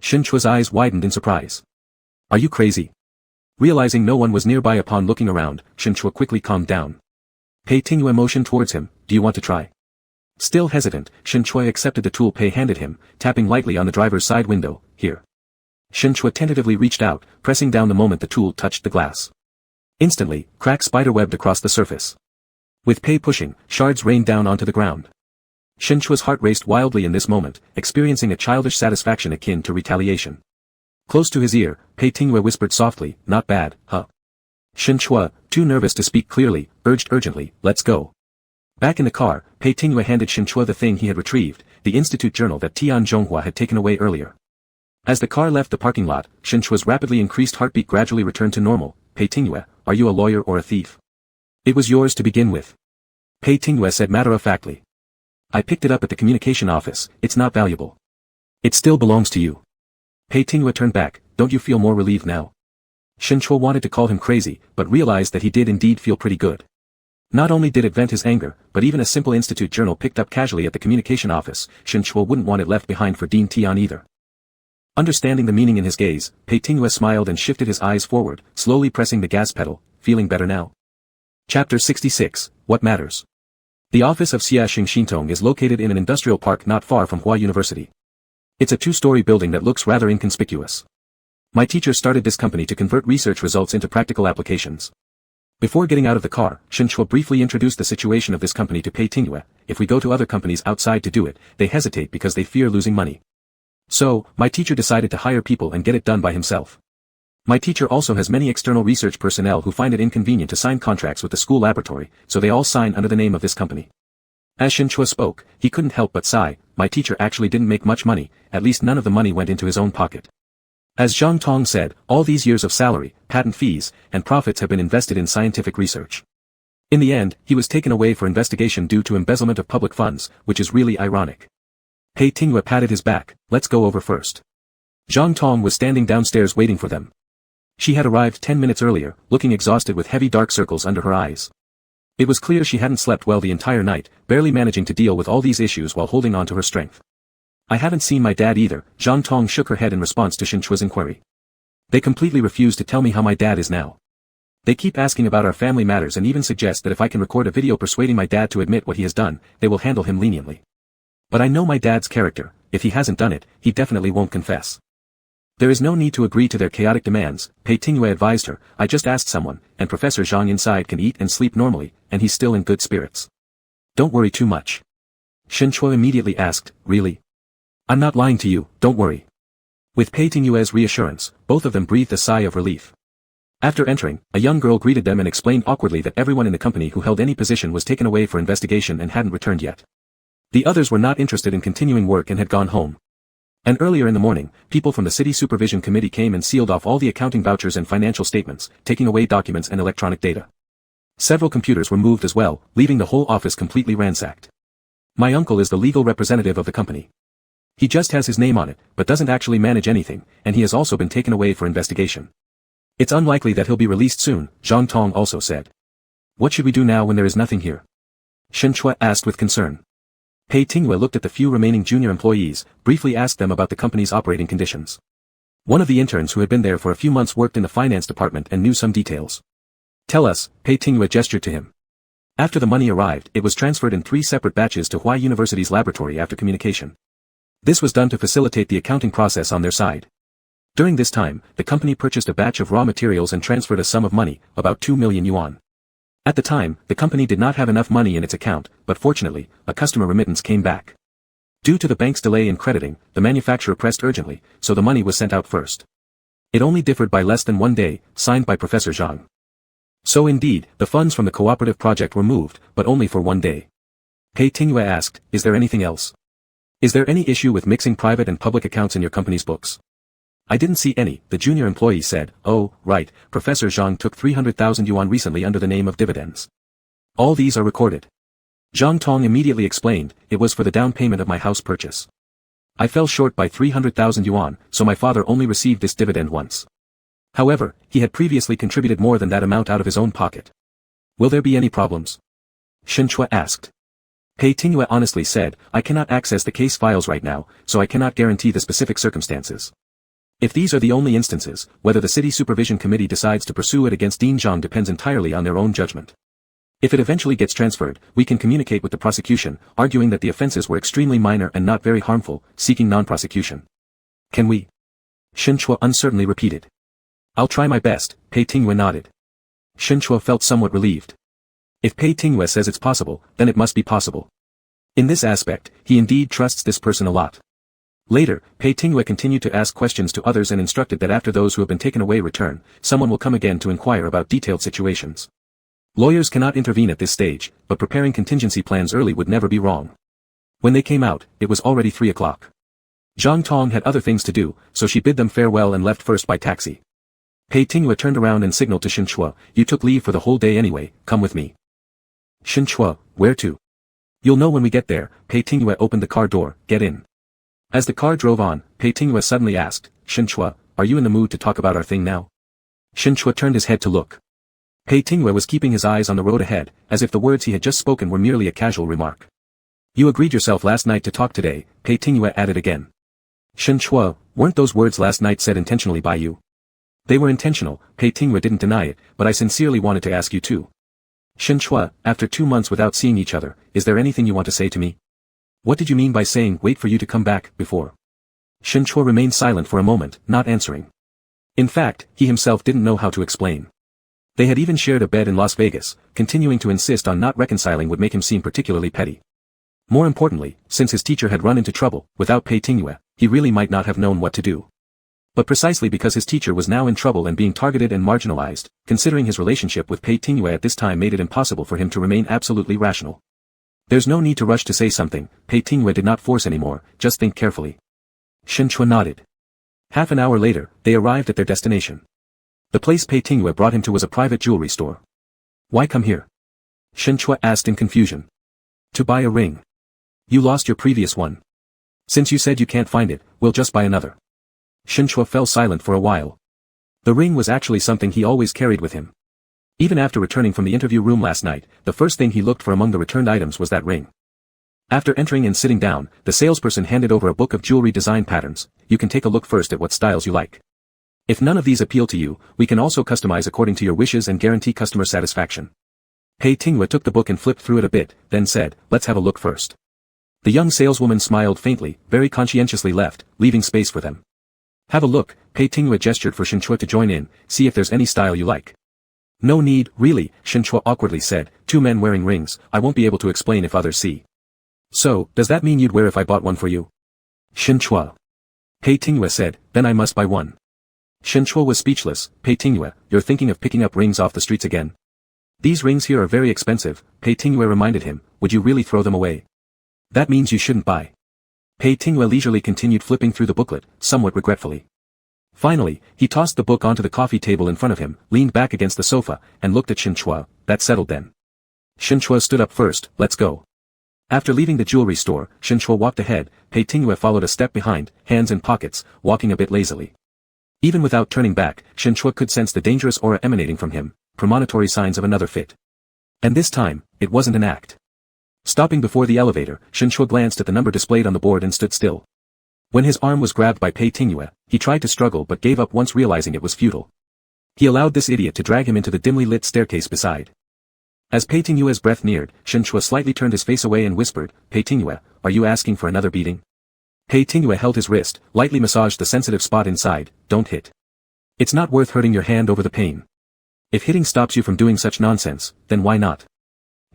Shinchua's eyes widened in surprise. Are you crazy? Realizing no one was nearby upon looking around, Shinchua quickly calmed down. Pei Tingyue motioned towards him, do you want to try? Still hesitant, Shinchua accepted the tool Pei handed him, tapping lightly on the driver's side window, here. Shinchua tentatively reached out, pressing down the moment the tool touched the glass. Instantly, cracks spiderwebbed across the surface. With Pei pushing, shards rained down onto the ground. Shinchua's heart raced wildly in this moment, experiencing a childish satisfaction akin to retaliation. Close to his ear, Pei Tingyue whispered softly, not bad, huh? Shinchua, too nervous to speak clearly, urged urgently, let's go. Back in the car, Pei Tingyue handed Shinchua the thing he had retrieved, the institute journal that Tian Zhonghua had taken away earlier. As the car left the parking lot, Shinchua's rapidly increased heartbeat gradually returned to normal. Pei Tingyue, are you a lawyer or a thief? It was yours to begin with. Pei Tingyue said matter-of-factly. I picked it up at the communication office, it's not valuable. It still belongs to you. Pei Tingyue turned back, don't you feel more relieved now? Shinchua wanted to call him crazy, but realized that he did indeed feel pretty good. Not only did it vent his anger, but even a simple institute journal picked up casually at the communication office, Shinchua wouldn't want it left behind for Dean Tian either. Understanding the meaning in his gaze, Pei Tingyue smiled and shifted his eyes forward, slowly pressing the gas pedal, feeling better now. Chapter 66, What Matters? The office of Xiaxing Xintong is located in an industrial park not far from Hua University. It's a two-story building that looks rather inconspicuous. My teacher started this company to convert research results into practical applications. Before getting out of the car, Shinchua briefly introduced the situation of this company to Pei Tingyue. If we go to other companies outside to do it, they hesitate because they fear losing money. So, my teacher decided to hire people and get it done by himself. My teacher also has many external research personnel who find it inconvenient to sign contracts with the school laboratory, so they all sign under the name of this company. As Shinchua spoke, he couldn't help but sigh. My teacher actually didn't make much money, at least none of the money went into his own pocket. As Zhang Tong said, all these years of salary, patent fees, and profits have been invested in scientific research. In the end, he was taken away for investigation due to embezzlement of public funds, which is really ironic. Pei Tingyue patted his back, let's go over first. Zhang Tong was standing downstairs waiting for them. She had arrived 10 minutes earlier, looking exhausted with heavy dark circles under her eyes. It was clear she hadn't slept well the entire night, barely managing to deal with all these issues while holding on to her strength. I haven't seen my dad either, Zhang Tong shook her head in response to Shinchua's inquiry. They completely refuse to tell me how my dad is now. They keep asking about our family matters and even suggest that if I can record a video persuading my dad to admit what he has done, they will handle him leniently. But I know my dad's character, if he hasn't done it, he definitely won't confess. There is no need to agree to their chaotic demands, Pei Tingyue advised her, I just asked someone, and Professor Zhang inside can eat and sleep normally, and he's still in good spirits. Don't worry too much. Shinchua immediately asked, really? I'm not lying to you, don't worry. With Pei Tingyue's reassurance, both of them breathed a sigh of relief. After entering, a young girl greeted them and explained awkwardly that everyone in the company who held any position was taken away for investigation and hadn't returned yet. The others were not interested in continuing work and had gone home. And earlier in the morning, people from the City Supervision Committee came and sealed off all the accounting vouchers and financial statements, taking away documents and electronic data. Several computers were moved as well, leaving the whole office completely ransacked. My uncle is the legal representative of the company. He just has his name on it, but doesn't actually manage anything, and he has also been taken away for investigation. It's unlikely that he'll be released soon, Zhang Tong also said. What should we do now when there is nothing here? Shinchua asked with concern. Pei Tingyue looked at the few remaining junior employees, briefly asked them about the company's operating conditions. One of the interns who had been there for a few months worked in the finance department and knew some details. Tell us, Pei Tingyue gestured to him. After the money arrived, it was transferred in 3 separate batches to Hua University's laboratory after communication. This was done to facilitate the accounting process on their side. During this time, the company purchased a batch of raw materials and transferred a sum of money, about 2 million yuan. At the time, the company did not have enough money in its account, but fortunately, a customer remittance came back. Due to the bank's delay in crediting, the manufacturer pressed urgently, so the money was sent out first. It only differed by less than 1 day, signed by Professor Zhang. So indeed, the funds from the cooperative project were moved, but only for 1 day. Pei Tingyue asked, is there anything else? Is there any issue with mixing private and public accounts in your company's books? I didn't see any, the junior employee said. Oh, right, Professor Zhang took 300,000 yuan recently under the name of dividends. All these are recorded. Zhang Tong immediately explained, it was for the down payment of my house purchase. I fell short by 300,000 yuan, so my father only received this dividend once. However, he had previously contributed more than that amount out of his own pocket. Will there be any problems? Shinchua asked. Pei Tingyue honestly said, I cannot access the case files right now, so I cannot guarantee the specific circumstances. If these are the only instances, whether the city supervision committee decides to pursue it against Dean Zhang depends entirely on their own judgment. If it eventually gets transferred, we can communicate with the prosecution, arguing that the offenses were extremely minor and not very harmful, seeking non-prosecution. Can we? Shen Chua uncertainly repeated. I'll try my best, Pei Tingyue nodded. Shen Chua felt somewhat relieved. If Pei Tingyue says it's possible, then it must be possible. In this aspect, he indeed trusts this person a lot. Later, Pei Tingyue continued to ask questions to others and instructed that after those who have been taken away return, someone will come again to inquire about detailed situations. Lawyers cannot intervene at this stage, but preparing contingency plans early would never be wrong. When they came out, it was already 3 o'clock. Zhang Tong had other things to do, so she bid them farewell and left first by taxi. Pei Tingyue turned around and signaled to Shen Chua, "You took leave for the whole day anyway, come with me." Shen Chua, "Where to?" "You'll know when we get there." Pei Tingyue opened the car door, "Get in." As the car drove on, Pei Tingyue suddenly asked, "Shen Chua, are you in the mood to talk about our thing now?" Shen Chua turned his head to look. Pei Tingyue was keeping his eyes on the road ahead, as if the words he had just spoken were merely a casual remark. "You agreed yourself last night to talk today," Pei Tingyue added again. "Shen Chua, weren't those words last night said intentionally by you?" "They were intentional," Pei Tingyue didn't deny it, "but I sincerely wanted to ask you too." "Shen Chua, after 2 months without seeing each other, is there anything you want to say to me?" "What did you mean by saying wait for you to come back, before?" Shen Chua remained silent for a moment, not answering. In fact, he himself didn't know how to explain. They had even shared a bed in Las Vegas, continuing to insist on not reconciling would make him seem particularly petty. More importantly, since his teacher had run into trouble, without Pei Tingyue, he really might not have known what to do. But precisely because his teacher was now in trouble and being targeted and marginalized, considering his relationship with Pei Tingyue at this time made it impossible for him to remain absolutely rational. "There's no need to rush to say something," Pei Tingyue did not force anymore, "just think carefully." Shen Chua nodded. Half an hour later, they arrived at their destination. The place Pei Tingyue brought him to was a private jewelry store. "Why come here?" Shen Chua asked in confusion. "To buy a ring. You lost your previous one. Since you said you can't find it, we'll just buy another." Shen Chua fell silent for a while. The ring was actually something he always carried with him. Even after returning from the interview room last night, the first thing he looked for among the returned items was that ring. After entering and sitting down, the salesperson handed over a book of jewelry design patterns. "You can take a look first at what styles you like. If none of these appeal to you, we can also customize according to your wishes and guarantee customer satisfaction." Pei Tingyue took the book and flipped through it a bit, then said, "Let's have a look first." The young saleswoman smiled faintly, very conscientiously left, leaving space for them. "Have a look," Pei Tingyue gestured for Shen Chua to join in, "see if there's any style you like." "No need, really," Shen Chua awkwardly said, "2 men wearing rings, I won't be able to explain if others see." "So, does that mean you'd wear if I bought one for you?" "Shen Chua." Pei Tingyue said, "Then I must buy one." Shen Chua was speechless. "Pei Tingyue, you're thinking of picking up rings off the streets again?" "These rings here are very expensive," Pei Tingyue reminded him, "would you really throw them away?" "That means you shouldn't buy." Pei Tingyue leisurely continued flipping through the booklet, somewhat regretfully. Finally, he tossed the book onto the coffee table in front of him, leaned back against the sofa, and looked at Shen Chua. "That's settled then." Shen Chua stood up first, "Let's go." After leaving the jewelry store, Shen Chua walked ahead, Pei Tingyue followed a step behind, hands in pockets, walking a bit lazily. Even without turning back, Shen Chua could sense the dangerous aura emanating from him, premonitory signs of another fit. And this time, it wasn't an act. Stopping before the elevator, Shen Chua glanced at the number displayed on the board and stood still. When his arm was grabbed by Pei Tingyue, he tried to struggle but gave up once realizing it was futile. He allowed this idiot to drag him into the dimly lit staircase beside. As Pei Tingyue's breath neared, Shen Chua slightly turned his face away and whispered, "Pei Tingyue, are you asking for another beating?" Pei Tingyue held his wrist, lightly massaged the sensitive spot inside. "Don't hit. It's not worth hurting your hand over the pain. If hitting stops you from doing such nonsense, then why not?"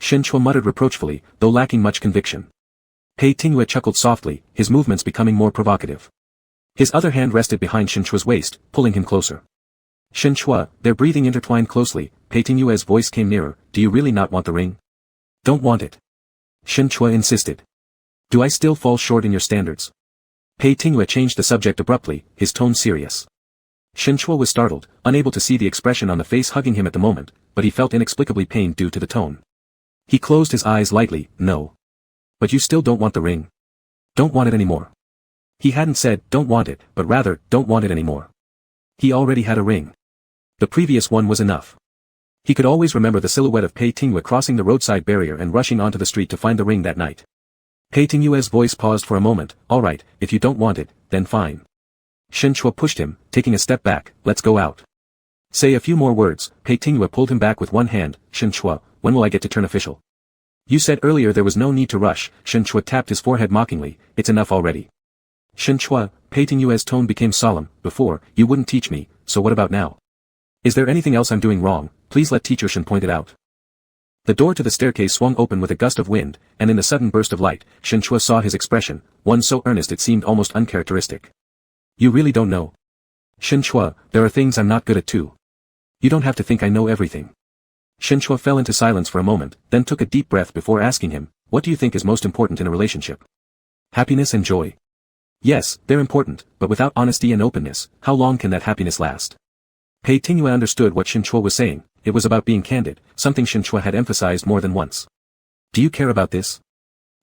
Shen Chua muttered reproachfully, though lacking much conviction. Pei Tingyue chuckled softly, his movements becoming more provocative. His other hand rested behind Shen Chua's waist, pulling him closer. "Shen Chua," their breathing intertwined closely, Pei Tingyue's voice came nearer, "Do you really not want the ring?" "Don't want it." Shen Chua insisted. "Do I still fall short in your standards?" Pei Tingyue changed the subject abruptly, his tone serious. Shen Chua was startled, unable to see the expression on the face hugging him at the moment, but he felt inexplicably pained due to the tone. He closed his eyes lightly. "No. But you still don't want the ring. Don't want it anymore." He hadn't said, "Don't want it," but rather, "Don't want it anymore." He already had a ring. The previous one was enough. He could always remember the silhouette of Pei Tingyue crossing the roadside barrier and rushing onto the street to find the ring that night. Pei Tingyue's voice paused for a moment. "All right, if you don't want it, then fine." Shen Chua pushed him, taking a step back. Let's go out. Say a few more words. Pei Tingyue pulled him back with one hand. Shen Chua, when will I get to turn official? You said earlier there was no need to rush. Shen Chua tapped his forehead mockingly. It's enough already. Shen Chua, Pei Tingyue's tone became solemn. Before, you wouldn't teach me, so what about now? Is there anything else I'm doing wrong? Please let teacher Shen point it out. The door to the staircase swung open with a gust of wind, and in the sudden burst of light, Shen Chua saw his expression, one so earnest it seemed almost uncharacteristic. You really don't know? Shen Chua, there are things I'm not good at too. You don't have to think I know everything. Shen Chua fell into silence for a moment, then took a deep breath before asking him, what do you think is most important in a relationship? Happiness and joy. Yes, they're important, but without honesty and openness, how long can that happiness last? Pei Tingyue understood what Shen Chua was saying. It was about being candid, something Shen Chua had emphasized more than once. Do you care about this?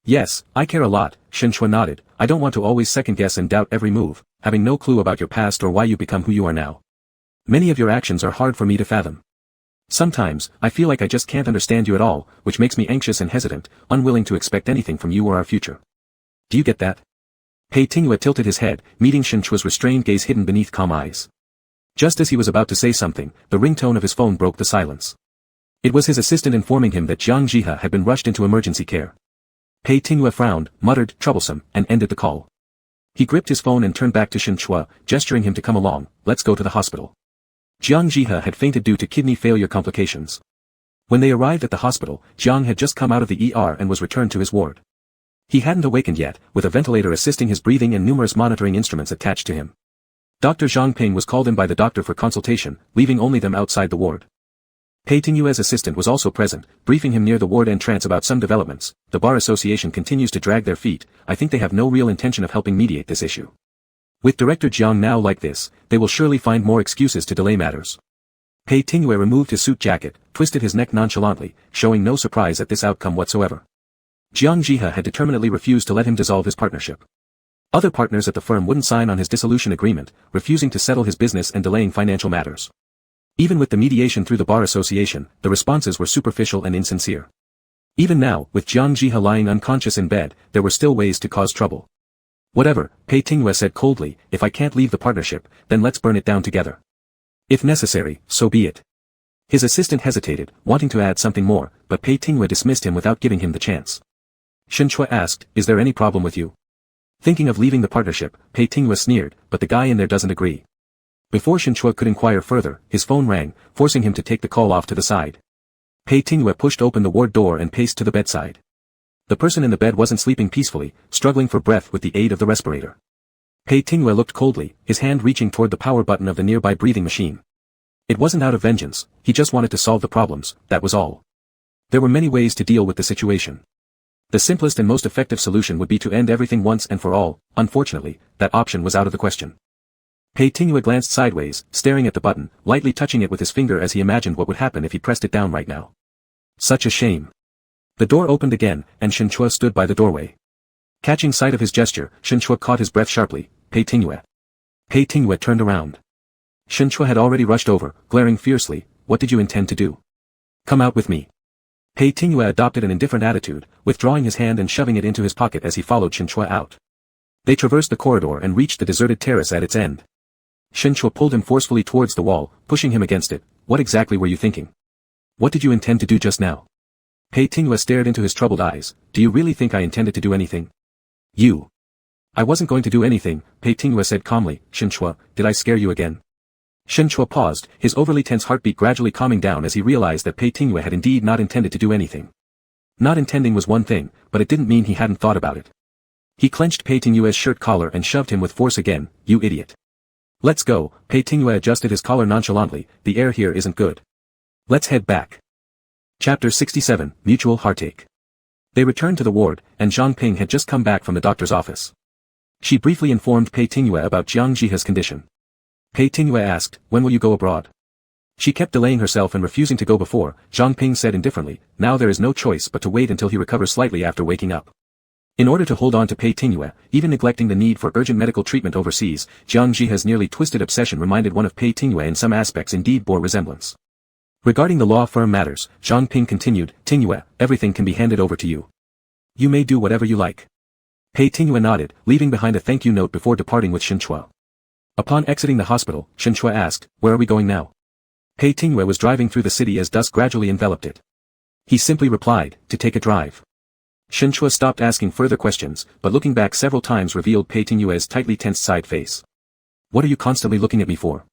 Yes, I care a lot, Shen Chua nodded. I don't want to always second-guess and doubt every move, having no clue about your past or why you become who you are now. Many of your actions are hard for me to fathom. Sometimes, I feel like I just can't understand you at all, which makes me anxious and hesitant, unwilling to expect anything from you or our future. Do you get that? Pei Tingyue tilted his head, meeting Shen Chua's restrained gaze hidden beneath calm eyes. Just as he was about to say something, the ringtone of his phone broke the silence. It was his assistant informing him that Jiang Jihe had been rushed into emergency care. Pei Tingyue frowned, muttered, troublesome, and ended the call. He gripped his phone and turned back to Shen Chua, gesturing him to come along. Let's go to the hospital. Jiang Jihe had fainted due to kidney failure complications. When they arrived at the hospital, Jiang had just come out of the ER and was returned to his ward. He hadn't awakened yet, with a ventilator assisting his breathing and numerous monitoring instruments attached to him. Dr. Zhang Ping was called in by the doctor for consultation, leaving only them outside the ward. Pei Tingyue's assistant was also present, briefing him near the ward entrance about some developments. The Bar Association continues to drag their feet. I think they have no real intention of helping mediate this issue. With Director Jiang now like this, they will surely find more excuses to delay matters. Pei Tingyue removed his suit jacket, twisted his neck nonchalantly, showing no surprise at this outcome whatsoever. Jiang Jihe had determinedly refused to let him dissolve his partnership. Other partners at the firm wouldn't sign on his dissolution agreement, refusing to settle his business and delaying financial matters. Even with the mediation through the Bar Association, the responses were superficial and insincere. Even now, with Jiang Jihe lying unconscious in bed, there were still ways to cause trouble. Whatever, Pei Tingyue said coldly, if I can't leave the partnership, then let's burn it down together. If necessary, so be it. His assistant hesitated, wanting to add something more, but Pei Tingyue dismissed him without giving him the chance. Shen Chua asked, is there any problem with you? Thinking of leaving the partnership, Pei Tingyue sneered, but the guy in there doesn't agree. Before Shen Chua could inquire further, his phone rang, forcing him to take the call off to the side. Pei Tingyue pushed open the ward door and paced to the bedside. The person in the bed wasn't sleeping peacefully, struggling for breath with the aid of the respirator. Pei Tingyue looked coldly, his hand reaching toward the power button of the nearby breathing machine. It wasn't out of vengeance, he just wanted to solve the problems, that was all. There were many ways to deal with the situation. The simplest and most effective solution would be to end everything once and for all. Unfortunately, that option was out of the question. Pei Tingyue glanced sideways, staring at the button, lightly touching it with his finger as he imagined what would happen if he pressed it down right now. Such a shame. The door opened again, and Shen Chua stood by the doorway. Catching sight of his gesture, Shen Chua caught his breath sharply. Pei Tingyue. Pei Tingyue turned around. Shen Chua had already rushed over, glaring fiercely. What did you intend to do? Come out with me. Pei Tingyue adopted an indifferent attitude, withdrawing his hand and shoving it into his pocket as he followed Shen Chua out. They traversed the corridor and reached the deserted terrace at its end. Shen Chua pulled him forcefully towards the wall, pushing him against it. What exactly were you thinking? What did you intend to do just now? Pei Tingyue stared into his troubled eyes. Do you really think I intended to do anything? I wasn't going to do anything, Pei Tingyue said calmly. Shen Chua, did I scare you again? Shen Chua paused, his overly tense heartbeat gradually calming down as he realized that Pei Tingyue had indeed not intended to do anything. Not intending was one thing, but it didn't mean he hadn't thought about it. He clenched Pei Tingyue's shirt collar and shoved him with force again. You idiot. Let's go. Pei Tingyue adjusted his collar nonchalantly. The air here isn't good. Let's head back. Chapter 67, Mutual Heartache. They returned to the ward, and Zhang Ping had just come back from the doctor's office. She briefly informed Pei Tingyue about Jiang Jihe's condition. Pei Tingyue asked, when will you go abroad? She kept delaying herself and refusing to go before. Zhang Ping said indifferently, now there is no choice but to wait until he recovers slightly after waking up. In order to hold on to Pei Tingyue, even neglecting the need for urgent medical treatment overseas, Jiang Jihe's nearly twisted obsession reminded one of Pei Tingyue in some aspects indeed bore resemblance. Regarding the law firm matters, Zhang Ping continued, Tingyue, everything can be handed over to you. You may do whatever you like. Pei Tingyue nodded, leaving behind a thank you note before departing with Shen Chua. Upon exiting the hospital, Shen Chua asked, "Where are we going now?" Pei Tingwei was driving through the city as dusk gradually enveloped it. He simply replied, "To take a drive." Shen Chua stopped asking further questions, but looking back several times revealed Pei Tingwei's tightly tensed side face. "What are you constantly looking at me for?"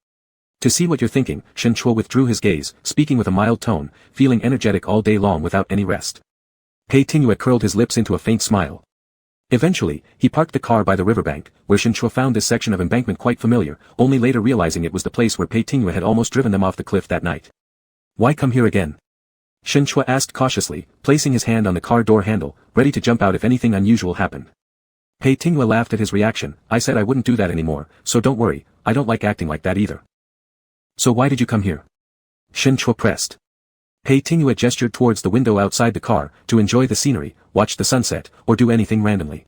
"To see what you're thinking." Shen Chua withdrew his gaze, speaking with a mild tone, feeling energetic all day long without any rest. Pei Tingwei curled his lips into a faint smile. Eventually, he parked the car by the riverbank, where Shen Chua found this section of embankment quite familiar, only later realizing it was the place where Pei Tingwei had almost driven them off the cliff that night. "Why come here again?" Shen Chua asked cautiously, placing his hand on the car door handle, ready to jump out if anything unusual happened. Pei Tingwei laughed at his reaction. "I said I wouldn't do that anymore, so don't worry, I don't like acting like that either." "So why did you come here?" Shen Chua pressed. Pei Tingwei gestured towards the window outside the car, to enjoy the scenery, watch the sunset, or do anything randomly.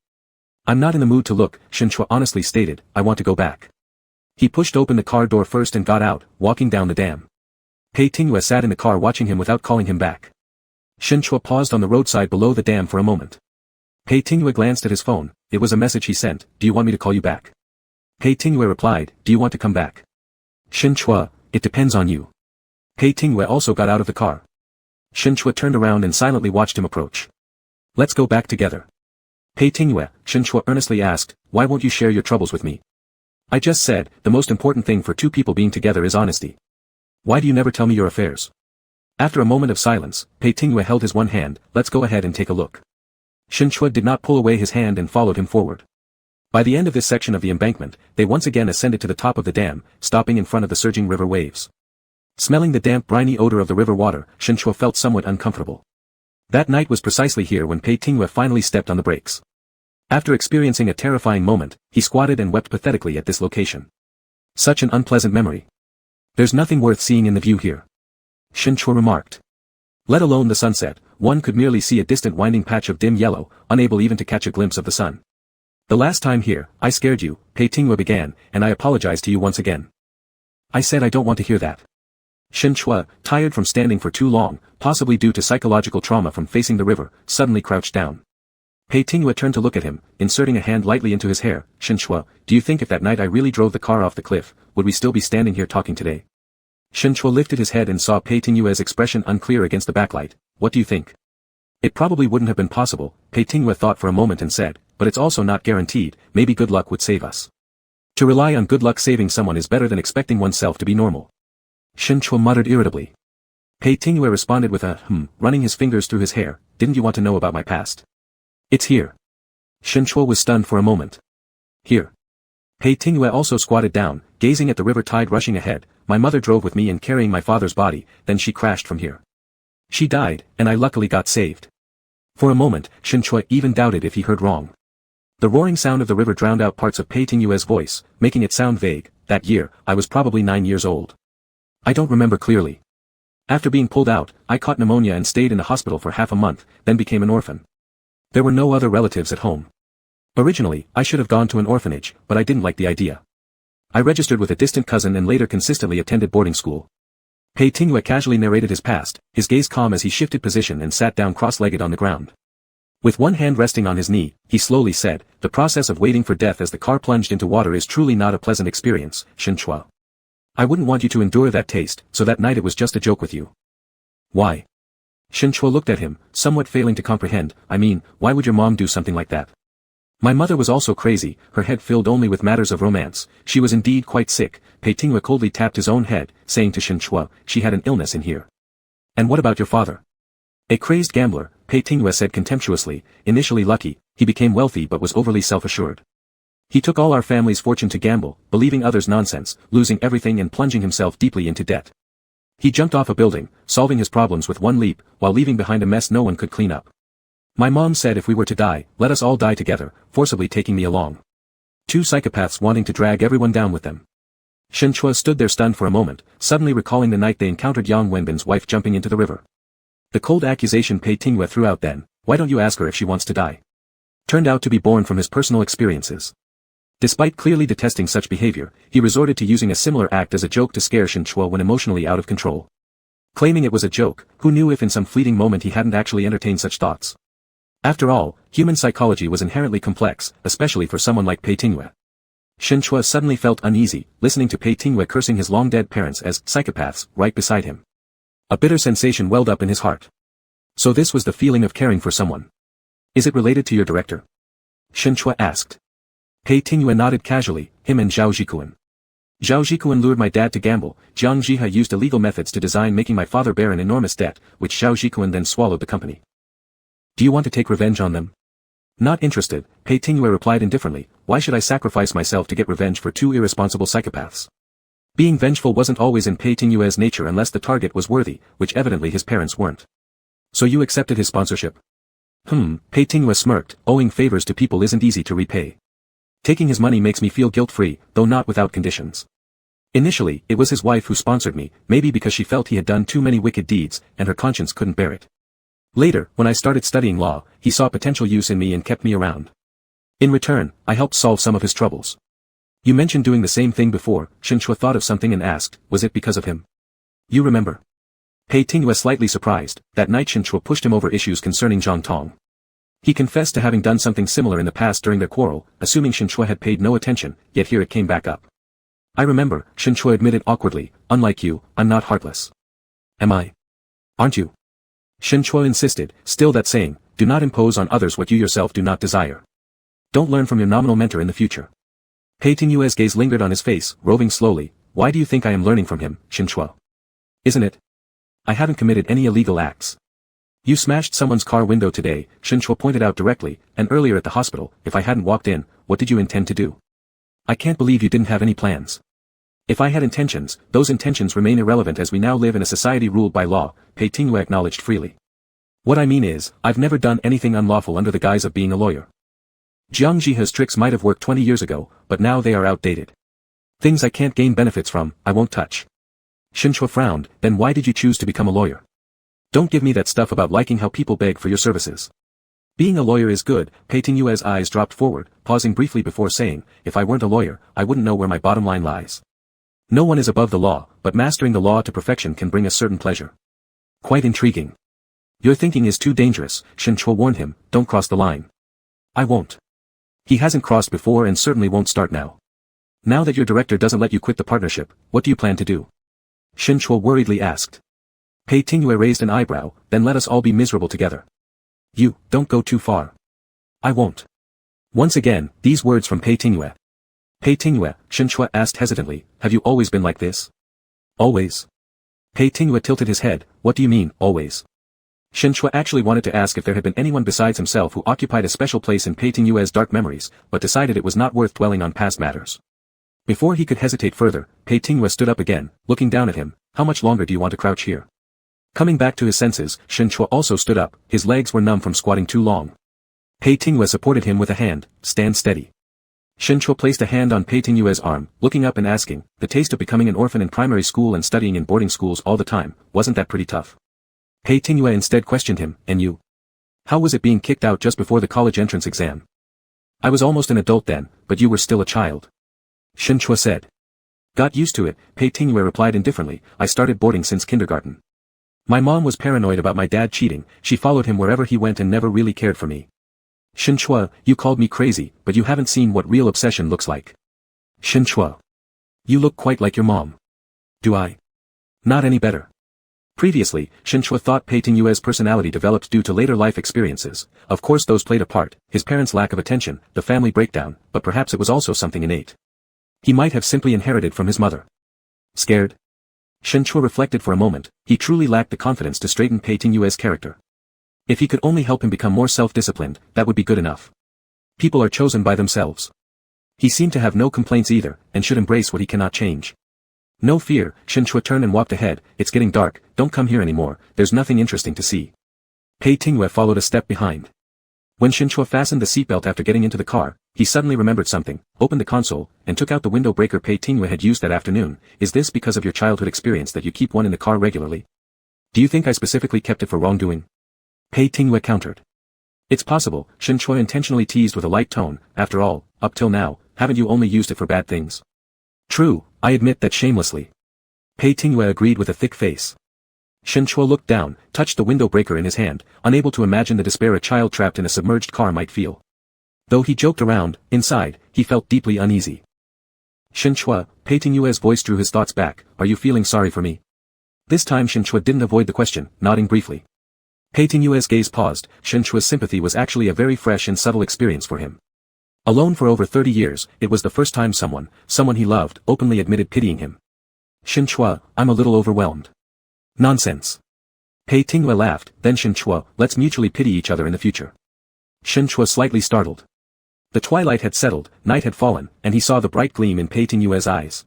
"I'm not in the mood to look," Shen Chua honestly stated, "I want to go back." He pushed open the car door first and got out, walking down the dam. Pei Tingwei sat in the car watching him without calling him back. Shen Chua paused on the roadside below the dam for a moment. Pei Tingwei glanced at his phone. It was a message he sent, "Do you want me to call you back?" Pei Tingwei replied, "Do you want to come back?" Shen Chua, "It depends on you." Pei Tingwei also got out of the car. Shen Chua turned around and silently watched him approach. "Let's go back together." "Pei Tingwei," Shen Chua earnestly asked, "why won't you share your troubles with me?" "I just said, the most important thing for two people being together is honesty. Why do you never tell me your affairs?" After a moment of silence, Pei Tingwei held his one hand. "Let's go ahead and take a look." Shen Chua did not pull away his hand and followed him forward. By the end of this section of the embankment, they once again ascended to the top of the dam, stopping in front of the surging river waves. Smelling the damp briny odor of the river water, Shen Chua felt somewhat uncomfortable. That night was precisely here when Pei Tingwei finally stepped on the brakes. After experiencing a terrifying moment, he squatted and wept pathetically at this location. Such an unpleasant memory. "There's nothing worth seeing in the view here," Shen Chua remarked. Let alone the sunset, one could merely see a distant winding patch of dim yellow, unable even to catch a glimpse of the sun. "The last time here, I scared you," Pei Tingwei began, "and I apologize to you once again." "I said I don't want to hear that." Shen Chua, tired from standing for too long, possibly due to psychological trauma from facing the river, suddenly crouched down. Pei Tingwei turned to look at him, inserting a hand lightly into his hair. "Shen Chua, do you think if that night I really drove the car off the cliff, would we still be standing here talking today?" Shen Chua lifted his head and saw Pei Tingwei's expression unclear against the backlight. "What do you think?" "It probably wouldn't have been possible," Pei Tingwei thought for a moment and said, "but it's also not guaranteed, maybe good luck would save us." To rely on good luck saving someone is better than expecting oneself to be normal. Shen Chua muttered irritably. Pei Tingwei responded with a running his fingers through his hair. "Didn't you want to know about my past?" "It's here." Shen Chua was stunned for a moment. "Here." Pei Tingwei also squatted down, gazing at the river tide rushing ahead. "My mother drove with me in carrying my father's body, then she crashed from here. She died, and I luckily got saved." For a moment, Shen Chua even doubted if he heard wrong. The roaring sound of the river drowned out parts of Pei Tingwei's voice, making it sound vague. "That year, I was probably 9 years old. I don't remember clearly. After being pulled out, I caught pneumonia and stayed in the hospital for half a month, then became an orphan. There were no other relatives at home. Originally, I should have gone to an orphanage, but I didn't like the idea. I registered with a distant cousin and later consistently attended boarding school." Pei Tingwei casually narrated his past, his gaze calm as he shifted position and sat down cross-legged on the ground. With one hand resting on his knee, he slowly said, "The process of waiting for death as the car plunged into water is truly not a pleasant experience, Shen Chua. I wouldn't want you to endure that taste, so that night it was just a joke with you." "Why?" Shen Chua looked at him, somewhat failing to comprehend. "I mean, why would your mom do something like that?" "My mother was also crazy, her head filled only with matters of romance. She was indeed quite sick." Pei Tingwei coldly tapped his own head, saying to Shen Chua, "She had an illness in here." "And what about your father?" "A crazed gambler," Pei Tingwei said contemptuously. "Initially lucky, he became wealthy but was overly self-assured. He took all our family's fortune to gamble, believing others' nonsense, losing everything and plunging himself deeply into debt. He jumped off a building, solving his problems with one leap, while leaving behind a mess no one could clean up. My mom said if we were to die, let us all die together, forcibly taking me along. Two psychopaths wanting to drag everyone down with them." Shen Chua stood there stunned for a moment, suddenly recalling the night they encountered Yang Wenbin's wife jumping into the river. The cold accusation Pei Tingwei threw out then, "Why don't you ask her if she wants to die?" turned out to be born from his personal experiences. Despite clearly detesting such behavior, he resorted to using a similar act as a joke to scare Shen Chua when emotionally out of control. Claiming it was a joke, who knew if in some fleeting moment he hadn't actually entertained such thoughts? After all, human psychology was inherently complex, especially for someone like Pei Tingwei. Shen Chua suddenly felt uneasy, listening to Pei Tingwei cursing his long-dead parents as psychopaths right beside him. A bitter sensation welled up in his heart. So this was the feeling of caring for someone. Is it related to your director? Shen Chua asked. Pei Tingwei nodded casually, him and Zhao Jikuan. Zhao Jikuan lured my dad to gamble. Jiang Jiha used illegal methods to design making my father bear an enormous debt, which Zhao Jikuan then swallowed the company. Do you want to take revenge on them? Not interested, Pei Tingwei replied indifferently. Why should I sacrifice myself to get revenge for two irresponsible psychopaths? Being vengeful wasn't always in Pei Tingwei's nature unless the target was worthy, which evidently his parents weren't. So you accepted his sponsorship? Pei Tingwei smirked. Owing favors to people isn't easy to repay. Taking his money makes me feel guilt-free, though not without conditions. Initially, it was his wife who sponsored me, maybe because she felt he had done too many wicked deeds, and her conscience couldn't bear it. Later, when I started studying law, he saw potential use in me and kept me around. In return, I helped solve some of his troubles. You mentioned doing the same thing before. Shen Chua thought of something and asked, was it because of him? You remember? Pei Tingwei slightly surprised. That night Shen Chua pushed him over issues concerning Zhang Tong. He confessed to having done something similar in the past during their quarrel, assuming Shen Chua had paid no attention, yet here it came back up. I remember, Shen Chua admitted awkwardly, unlike you, I'm not heartless. Am I? Aren't you? Shen Chua insisted, still that saying, do not impose on others what you yourself do not desire. Don't learn from your nominal mentor in the future. Pei Tingwei's gaze lingered on his face, roving slowly. Why do you think I am learning from him, Shen Chua? Isn't it? I haven't committed any illegal acts. You smashed someone's car window today, Shen Chua pointed out directly, and earlier at the hospital. If I hadn't walked in, what did you intend to do? I can't believe you didn't have any plans. If I had intentions, those intentions remain irrelevant as we now live in a society ruled by law, Pei Tingwei acknowledged freely. What I mean is, I've never done anything unlawful under the guise of being a lawyer. Jiang Jiha's tricks might have worked 20 years ago, but now they are outdated. Things I can't gain benefits from, I won't touch. Shen Chua frowned. Then why did you choose to become a lawyer? Don't give me that stuff about liking how people beg for your services. Being a lawyer is good. Pei Tingwei's eyes dropped forward, pausing briefly before saying, if I weren't a lawyer, I wouldn't know where my bottom line lies. No one is above the law, but mastering the law to perfection can bring a certain pleasure. Quite intriguing. Your thinking is too dangerous, Shen Chua warned him, don't cross the line. I won't. He hasn't crossed before and certainly won't start now. Now that your director doesn't let you quit the partnership, what do you plan to do? Shen Chua worriedly asked. Pei Tingwei raised an eyebrow, then let us all be miserable together. You, don't go too far. I won't. Once again, these words from Pei Tingwei. Pei Tingwei, Shen Chua asked hesitantly, have you always been like this? Always. Pei Tingwei tilted his head, what do you mean, always? Shen Chua actually wanted to ask if there had been anyone besides himself who occupied a special place in Pei Tingwei's dark memories, but decided it was not worth dwelling on past matters. Before he could hesitate further, Pei Tingwei stood up again, looking down at him, how much longer do you want to crouch here? Coming back to his senses, Shen Chua also stood up, his legs were numb from squatting too long. Pei Tingwei supported him with a hand, stand steady. Shen Chua placed a hand on Pei Tingwei's arm, looking up and asking, the taste of becoming an orphan in primary school and studying in boarding schools all the time, wasn't that pretty tough? Pei Tingwei instead questioned him, and you? How was it being kicked out just before the college entrance exam? I was almost an adult then, but you were still a child. Shen Chua said. Got used to it, Pei Tingwei replied indifferently, I started boarding since kindergarten. My mom was paranoid about my dad cheating, she followed him wherever he went and never really cared for me. Shen Chua, you called me crazy, but you haven't seen what real obsession looks like. Shen Chua. You look quite like your mom. Do I? Not any better. Previously, Shen Chua thought Pei Tingwei's personality developed due to later life experiences. Of course those played a part, his parents' lack of attention, the family breakdown, but perhaps it was also something innate. He might have simply inherited from his mother. Scared? Shen Chua reflected for a moment, he truly lacked the confidence to straighten Pei Tingwei's character. If he could only help him become more self-disciplined, that would be good enough. People are chosen by themselves. He seemed to have no complaints either, and should embrace what he cannot change. No fear, Shen Chua turned and walked ahead, it's getting dark, don't come here anymore, there's nothing interesting to see. Pei Tingwei followed a step behind. When Shen Chua fastened the seatbelt after getting into the car, he suddenly remembered something, opened the console, and took out the window breaker Pei Tingwei had used that afternoon. Is this because of your childhood experience that you keep one in the car regularly? Do you think I specifically kept it for wrongdoing? Pei Tingwei countered. It's possible, Shen Chua intentionally teased with a light tone, after all, up till now, haven't you only used it for bad things? True, I admit that shamelessly. Pei Tingwei agreed with a thick face. Shen Chua looked down, touched the window breaker in his hand, unable to imagine the despair a child trapped in a submerged car might feel. Though he joked around, inside, he felt deeply uneasy. Shin Chua, Pei Tingyue's voice drew his thoughts back, are you feeling sorry for me? This time Shin Chua didn't avoid the question, nodding briefly. Pei Tingyue's gaze paused. Shin Chua's sympathy was actually a very fresh and subtle experience for him. Alone for over 30 years, it was the first time someone he loved, openly admitted pitying him. Shin Chua, I'm a little overwhelmed. Nonsense. Pei Tingyue laughed, then Shin Chua, let's mutually pity each other in the future. Shin Chua slightly startled. The twilight had settled, night had fallen, and he saw the bright gleam in Pei Tingyue's eyes.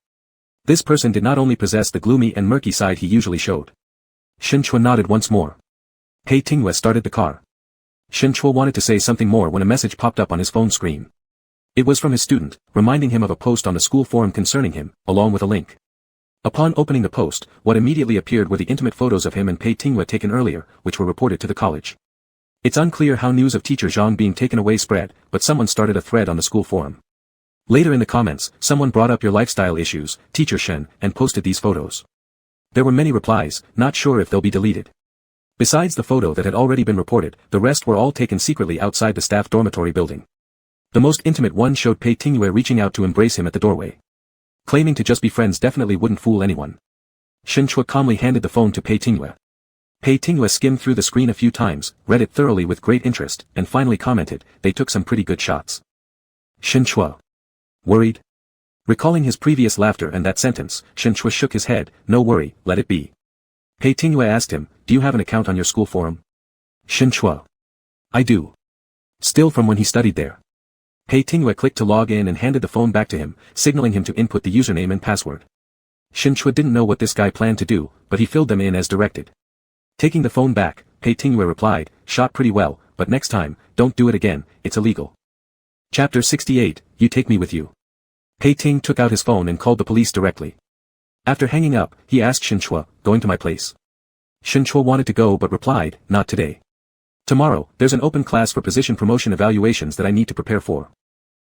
This person did not only possess the gloomy and murky side he usually showed. Shin Chua nodded once more. Pei Tingyue started the car. Shin Chua wanted to say something more when a message popped up on his phone screen. It was from his student, reminding him of a post on the school forum concerning him, along with a link. Upon opening the post, what immediately appeared were the intimate photos of him and Pei Tingyue taken earlier, which were reported to the college. It's unclear how news of teacher Zhang being taken away spread, but someone started a thread on the school forum. Later in the comments, someone brought up your lifestyle issues, teacher Shen, and posted these photos. There were many replies, not sure if they'll be deleted. Besides the photo that had already been reported, the rest were all taken secretly outside the staff dormitory building. The most intimate one showed Pei Tingyue reaching out to embrace him at the doorway. Claiming to just be friends definitely wouldn't fool anyone. Shin Chua calmly handed the phone to Pei Tingyue. Pei Tingyue skimmed through the screen a few times, read it thoroughly with great interest, and finally commented, they took some pretty good shots. Shin Chua. Worried? Recalling his previous laughter and that sentence, Shin Chua shook his head, no worry, let it be. Pei Tingyue asked him, do you have an account on your school forum? Shin Chua. I do. Still from when he studied there. Pei Tingyue clicked to log in and handed the phone back to him, signaling him to input the username and password. Shin Chua didn't know what this guy planned to do, but he filled them in as directed. Taking the phone back, Pei Tingyue replied, shot pretty well, but next time, don't do it again, it's illegal. Chapter 68, You Take Me With You. Pei Ting took out his phone and called the police directly. After hanging up, he asked Shin Chua, going to my place? Shin Chua wanted to go but replied, not today. Tomorrow, there's an open class for position promotion evaluations that I need to prepare for.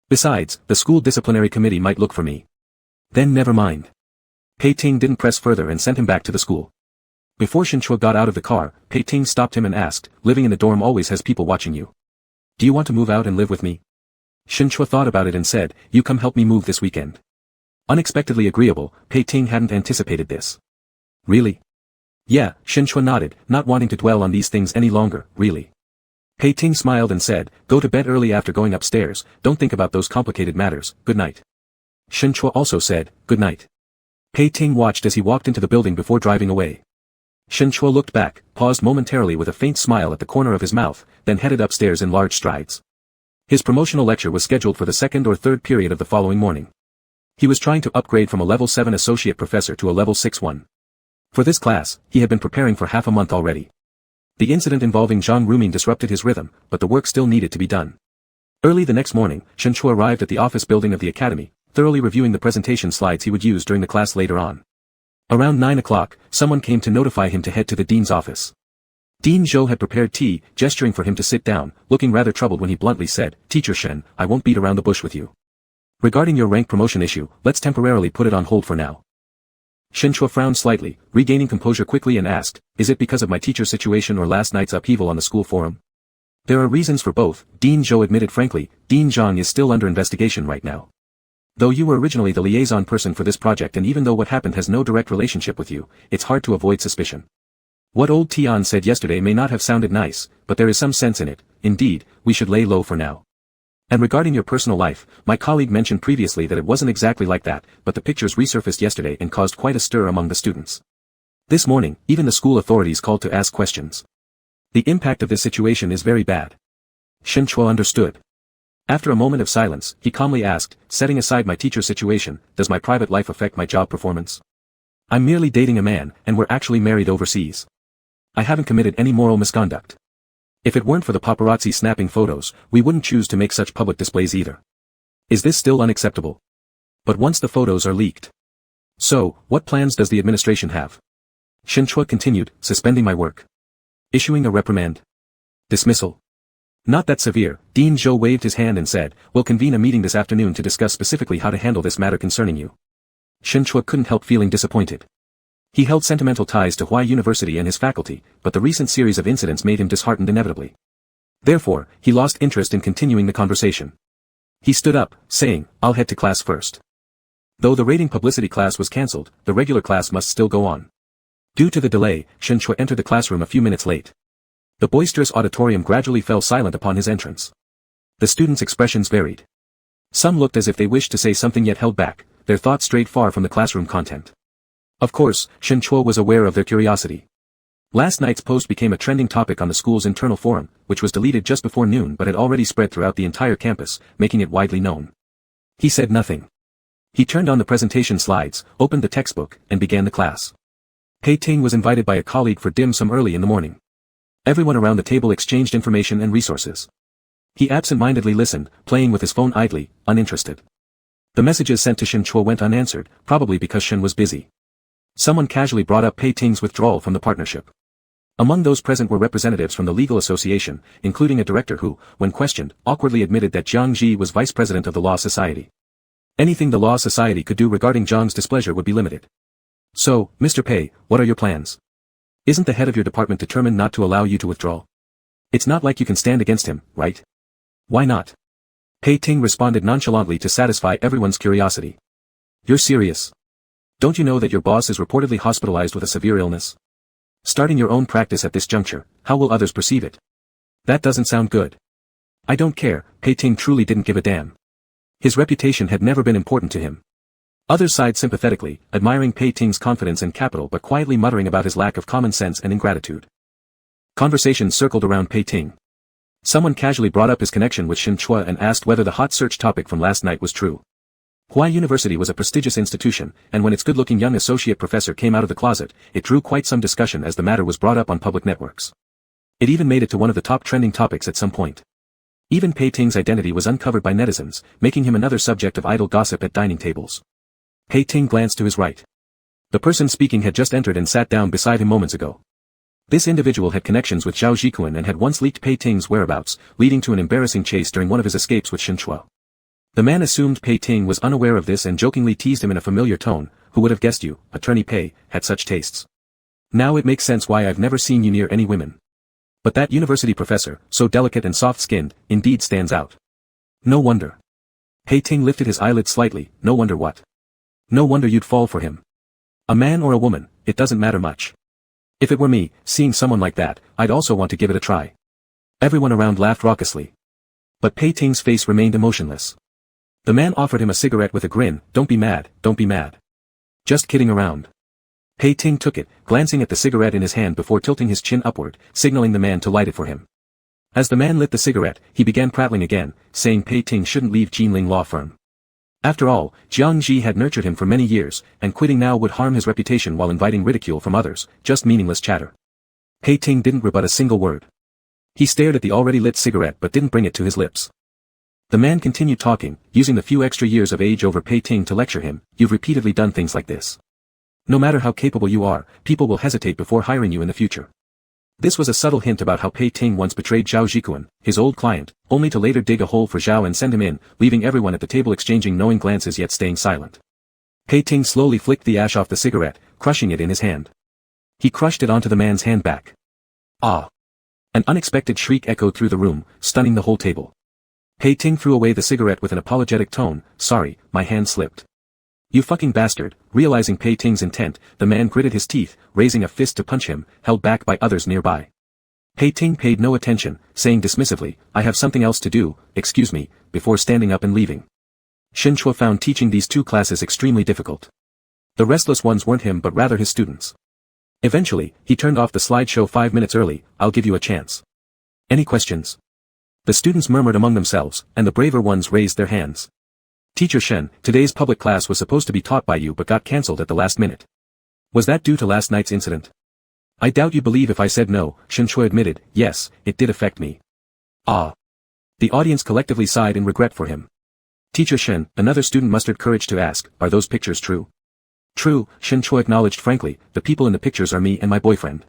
Besides, the school disciplinary committee might look for me. Then never mind. Pei Ting didn't press further and sent him back to the school. Before Shin Chua got out of the car, Pei Ting stopped him and asked, living in the dorm always has people watching you. Do you want to move out and live with me? Shin Chua thought about it and said, you come help me move this weekend. Unexpectedly agreeable, Pei Ting hadn't anticipated this. Really? Yeah, Shin Chua nodded, not wanting to dwell on these things any longer, really. Pei Ting smiled and said, go to bed early after going upstairs, don't think about those complicated matters, good night. Shin Chua also said, good night. Pei Ting watched as he walked into the building before driving away. Shin Chua looked back, paused momentarily with a faint smile at the corner of his mouth, then headed upstairs in large strides. His promotional lecture was scheduled for the second or third period of the following morning. He was trying to upgrade from a level 7 associate professor to a level 6 one. For this class, he had been preparing for half a month already. The incident involving Zhang Ruming disrupted his rhythm, but the work still needed to be done. Early the next morning, Shin Chua arrived at the office building of the academy, thoroughly reviewing the presentation slides he would use during the class later on. Around 9 o'clock, someone came to notify him to head to the dean's office. Dean Zhou had prepared tea, gesturing for him to sit down, looking rather troubled when he bluntly said, Teacher Shen, I won't beat around the bush with you. Regarding your rank promotion issue, let's temporarily put it on hold for now. Shin Chua frowned slightly, regaining composure quickly and asked, is it because of my teacher situation or last night's upheaval on the school forum? There are reasons for both, Dean Zhou admitted frankly. Dean Zhang is still under investigation right now. Though you were originally the liaison person for this project and even though what happened has no direct relationship with you, it's hard to avoid suspicion. What old Tian said yesterday may not have sounded nice, but there is some sense in it. Indeed, we should lay low for now. And regarding your personal life, my colleague mentioned previously that it wasn't exactly like that, but the pictures resurfaced yesterday and caused quite a stir among the students. This morning, even the school authorities called to ask questions. The impact of this situation is very bad. Shin Chua understood. After a moment of silence, he calmly asked, setting aside my teacher situation, does my private life affect my job performance? I'm merely dating a man, and we're actually married overseas. I haven't committed any moral misconduct. If it weren't for the paparazzi snapping photos, we wouldn't choose to make such public displays either. Is this still unacceptable? But once the photos are leaked. So, what plans does the administration have? Shin Chua continued, suspending my work. Issuing a reprimand. Dismissal. Not that severe, Dean Zhou waved his hand and said, we'll convene a meeting this afternoon to discuss specifically how to handle this matter concerning you. Shin Chua couldn't help feeling disappointed. He held sentimental ties to Huai University and his faculty, but the recent series of incidents made him disheartened inevitably. Therefore, he lost interest in continuing the conversation. He stood up, saying, I'll head to class first. Though the rating publicity class was cancelled, the regular class must still go on. Due to the delay, Shen Chua entered the classroom a few minutes late. The boisterous auditorium gradually fell silent upon his entrance. The students' expressions varied. Some looked as if they wished to say something yet held back, their thoughts strayed far from the classroom content. Of course, Shen Chua was aware of their curiosity. Last night's post became a trending topic on the school's internal forum, which was deleted just before noon but had already spread throughout the entire campus, making it widely known. He said nothing. He turned on the presentation slides, opened the textbook, and began the class. Pei Ting was invited by a colleague for dim sum early in the morning. Everyone around the table exchanged information and resources. He absent-mindedly listened, playing with his phone idly, uninterested. The messages sent to Shen Chua went unanswered, probably because Shen was busy. Someone casually brought up Pei Ting's withdrawal from the partnership. Among those present were representatives from the legal association, including a director who, when questioned, awkwardly admitted that Jiang Ji was vice president of the Law Society. Anything the Law Society could do regarding Jiang's displeasure would be limited. So, Mr. Pei, what are your plans? Isn't the head of your department determined not to allow you to withdraw? It's not like you can stand against him, right? Why not? Pei Ting responded nonchalantly to satisfy everyone's curiosity. You're serious? Don't you know that your boss is reportedly hospitalized with a severe illness? Starting your own practice at this juncture, how will others perceive it? That doesn't sound good. I don't care, Pei Ting truly didn't give a damn. His reputation had never been important to him. Others sighed sympathetically, admiring Pei Ting's confidence and capital but quietly muttering about his lack of common sense and ingratitude. Conversations circled around Pei Ting. Someone casually brought up his connection with Shen Chua and asked whether the hot search topic from last night was true. Huai University was a prestigious institution, and when its good-looking young associate professor came out of the closet, it drew quite some discussion as the matter was brought up on public networks. It even made it to one of the top trending topics at some point. Even Pei Ting's identity was uncovered by netizens, making him another subject of idle gossip at dining tables. Pei Ting glanced to his right. The person speaking had just entered and sat down beside him moments ago. This individual had connections with Zhao Zhikuan and had once leaked Pei Ting's whereabouts, leading to an embarrassing chase during one of his escapes with Shen Chua. The man assumed Pei Ting was unaware of this and jokingly teased him in a familiar tone, who would have guessed you, Attorney Pei, had such tastes. Now it makes sense why I've never seen you near any women. But that university professor, so delicate and soft-skinned, indeed stands out. No wonder. Pei Ting lifted his eyelids slightly, no wonder what? No wonder you'd fall for him. A man or a woman, it doesn't matter much. If it were me, seeing someone like that, I'd also want to give it a try. Everyone around laughed raucously. But Pei Ting's face remained emotionless. The man offered him a cigarette with a grin, don't be mad, don't be mad. Just kidding around. Pei Ting took it, glancing at the cigarette in his hand before tilting his chin upward, signaling the man to light it for him. As the man lit the cigarette, he began prattling again, saying Pei Ting shouldn't leave Jinling Law Firm. After all, Jiang Ji had nurtured him for many years, and quitting now would harm his reputation while inviting ridicule from others, just meaningless chatter. Pei Ting didn't rebut a single word. He stared at the already lit cigarette but didn't bring it to his lips. The man continued talking, using the few extra years of age over Pei Ting to lecture him, you've repeatedly done things like this. No matter how capable you are, people will hesitate before hiring you in the future. This was a subtle hint about how Pei Ting once betrayed Zhao Zhikuan, his old client, only to later dig a hole for Zhao and send him in, leaving everyone at the table exchanging knowing glances yet staying silent. Pei Ting slowly flicked the ash off the cigarette, crushing it in his hand. He crushed it onto the man's hand back. Ah! An unexpected shriek echoed through the room, stunning the whole table. Pei Ting threw away the cigarette with an apologetic tone, sorry, my hand slipped. You fucking bastard. Realizing Pei Ting's intent, the man gritted his teeth, raising a fist to punch him, held back by others nearby. Pei Ting paid no attention, saying dismissively, I have something else to do, excuse me, before standing up and leaving. Shen Chua found teaching these two classes extremely difficult. The restless ones weren't him but rather his students. Eventually, he turned off the slideshow 5 minutes early, I'll give you a chance. Any questions? The students murmured among themselves, and the braver ones raised their hands. Teacher Shen, today's public class was supposed to be taught by you but got cancelled at the last minute. Was that due to last night's incident? I doubt you'd believe if I said no, Shen Chua admitted, yes, it did affect me. Ah. The audience collectively sighed in regret for him. Teacher Shen, another student mustered courage to ask, are those pictures true? True, Shen Chua acknowledged frankly, the people in the pictures are me and my boyfriend.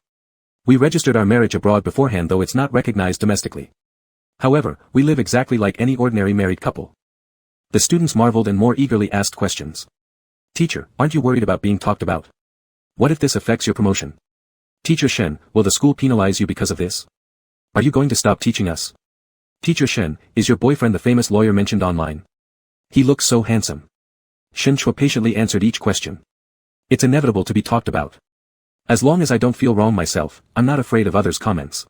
We registered our marriage abroad beforehand though it's not recognized domestically. However, we live exactly like any ordinary married couple. The students marveled and more eagerly asked questions. Teacher, aren't you worried about being talked about? What if this affects your promotion? Teacher Shen, will the school penalize you because of this? Are you going to stop teaching us? Teacher Shen, is your boyfriend the famous lawyer mentioned online? He looks so handsome. Shen Chua patiently answered each question. It's inevitable to be talked about. As long as I don't feel wrong myself, I'm not afraid of others' comments.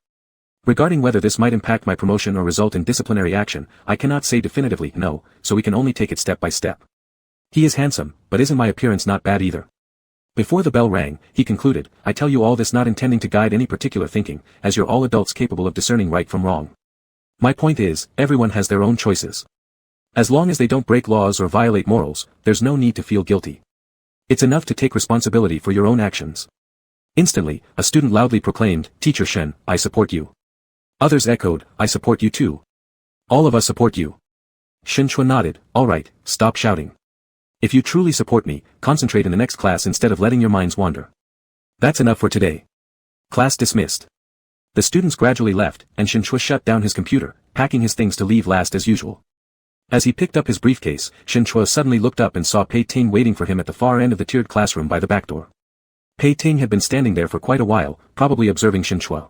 Regarding whether this might impact my promotion or result in disciplinary action, I cannot say definitively no, so we can only take it step by step. He is handsome, but isn't my appearance not bad either? Before the bell rang, he concluded, I tell you all this not intending to guide any particular thinking, as you're all adults capable of discerning right from wrong. My point is, everyone has their own choices. As long as they don't break laws or violate morals, there's no need to feel guilty. It's enough to take responsibility for your own actions. Instantly, a student loudly proclaimed, Teacher Shen, I support you. Others echoed, I support you too. All of us support you. Shen Chua nodded, all right, stop shouting. If you truly support me, concentrate in the next class instead of letting your minds wander. That's enough for today. Class dismissed. The students gradually left, and Shen Chua shut down his computer, packing his things to leave last as usual. As he picked up his briefcase, Shen Chua suddenly looked up and saw Pei Ting waiting for him at the far end of the tiered classroom by the back door. Pei Ting had been standing there for quite a while, probably observing Shen Chua.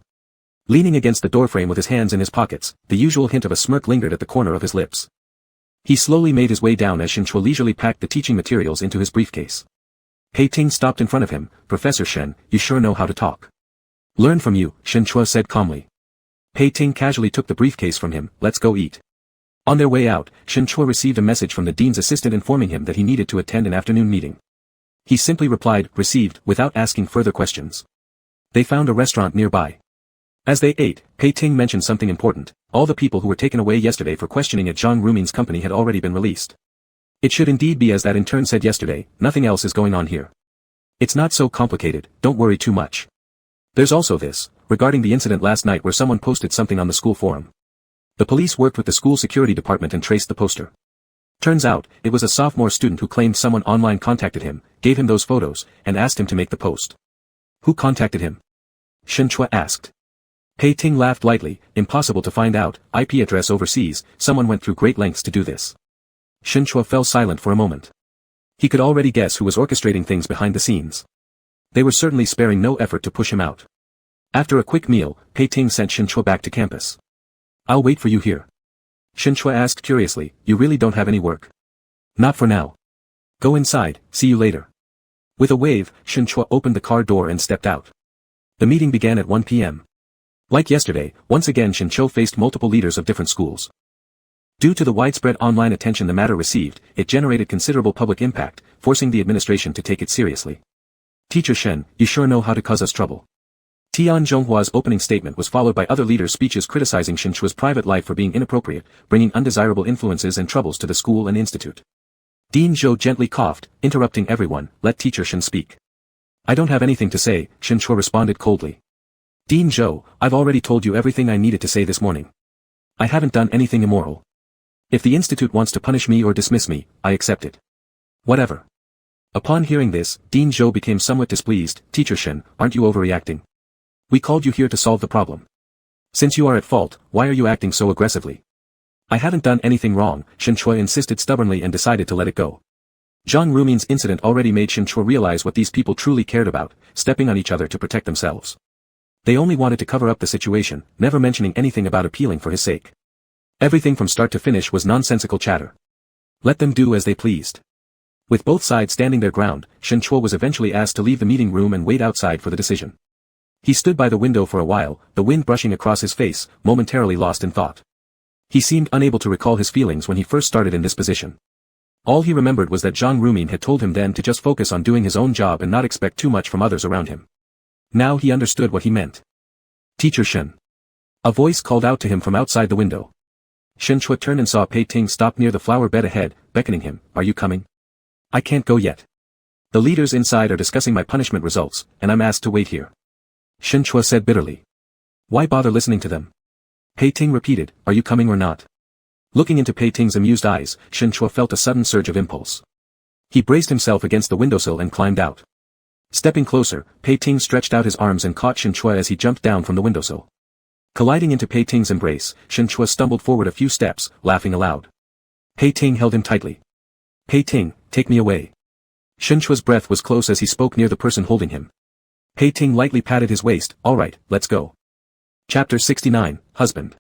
Leaning against the doorframe with his hands in his pockets, the usual hint of a smirk lingered at the corner of his lips. He slowly made his way down as Shen Chua leisurely packed the teaching materials into his briefcase. Pei Ting stopped in front of him, Professor Shen, you sure know how to talk. Learn from you, Shen Chua said calmly. Pei Ting casually took the briefcase from him, let's go eat. On their way out, Shen Chua received a message from the dean's assistant informing him that he needed to attend an afternoon meeting. He simply replied, received, without asking further questions. They found a restaurant nearby. As they ate, Pei Ting mentioned something important. All the people who were taken away yesterday for questioning at Zhang Rumin's company had already been released. It should indeed be as that intern said yesterday, nothing else is going on here. It's not so complicated, don't worry too much. There's also this, regarding the incident last night where someone posted something on the school forum. The police worked with the school security department and traced the poster. Turns out, it was a sophomore student who claimed someone online contacted him, gave him those photos, and asked him to make the post. Who contacted him? Shen Chua asked. Pei Ting laughed lightly, impossible to find out, IP address overseas, someone went through great lengths to do this. Shen Chua fell silent for a moment. He could already guess who was orchestrating things behind the scenes. They were certainly sparing no effort to push him out. After a quick meal, Pei Ting sent Shen Chua back to campus. I'll wait for you here. Shen Chua asked curiously, you really don't have any work? Not for now. Go inside, see you later. With a wave, Shen Chua opened the car door and stepped out. The meeting began at 1 p.m. Like yesterday, once again Shen Chua faced multiple leaders of different schools. Due to the widespread online attention the matter received, it generated considerable public impact, forcing the administration to take it seriously. Teacher Shen, you sure know how to cause us trouble. Tian Zhonghua's opening statement was followed by other leaders' speeches criticizing Shen Chua's private life for being inappropriate, bringing undesirable influences and troubles to the school and institute. Dean Zhou gently coughed, interrupting everyone, let Teacher Shen speak. I don't have anything to say, Shen Chua responded coldly. Dean Zhou, I've already told you everything I needed to say this morning. I haven't done anything immoral. If the institute wants to punish me or dismiss me, I accept it. Whatever. Upon hearing this, Dean Zhou became somewhat displeased, Teacher Shen, aren't you overreacting? We called you here to solve the problem. Since you are at fault, why are you acting so aggressively? I haven't done anything wrong, Shen Chua insisted stubbornly and decided to let it go. Zhang Rumin's incident already made Shen Chua realize what these people truly cared about, stepping on each other to protect themselves. They only wanted to cover up the situation, never mentioning anything about appealing for his sake. Everything from start to finish was nonsensical chatter. Let them do as they pleased. With both sides standing their ground, Shen Chua was eventually asked to leave the meeting room and wait outside for the decision. He stood by the window for a while, the wind brushing across his face, momentarily lost in thought. He seemed unable to recall his feelings when he first started in this position. All he remembered was that Zhang Rumin had told him then to just focus on doing his own job and not expect too much from others around him. Now he understood what he meant. Teacher Shen. A voice called out to him from outside the window. Shen Chua turned and saw Pei Ting stop near the flower bed ahead, beckoning him, are you coming? I can't go yet. The leaders inside are discussing my punishment results, and I'm asked to wait here. Shen Chua said bitterly. Why bother listening to them? Pei Ting repeated, are you coming or not? Looking into Pei Ting's amused eyes, Shen Chua felt a sudden surge of impulse. He braced himself against the windowsill and climbed out. Stepping closer, Pei Ting stretched out his arms and caught Shen Chua as he jumped down from the windowsill. Colliding into Pei Ting's embrace, Shen Chua stumbled forward a few steps, laughing aloud. Pei Ting held him tightly. Pei Ting, take me away. Shen Chua's breath was close as he spoke near the person holding him. Pei Ting lightly patted his waist, all right, let's go. Chapter 69, Husband.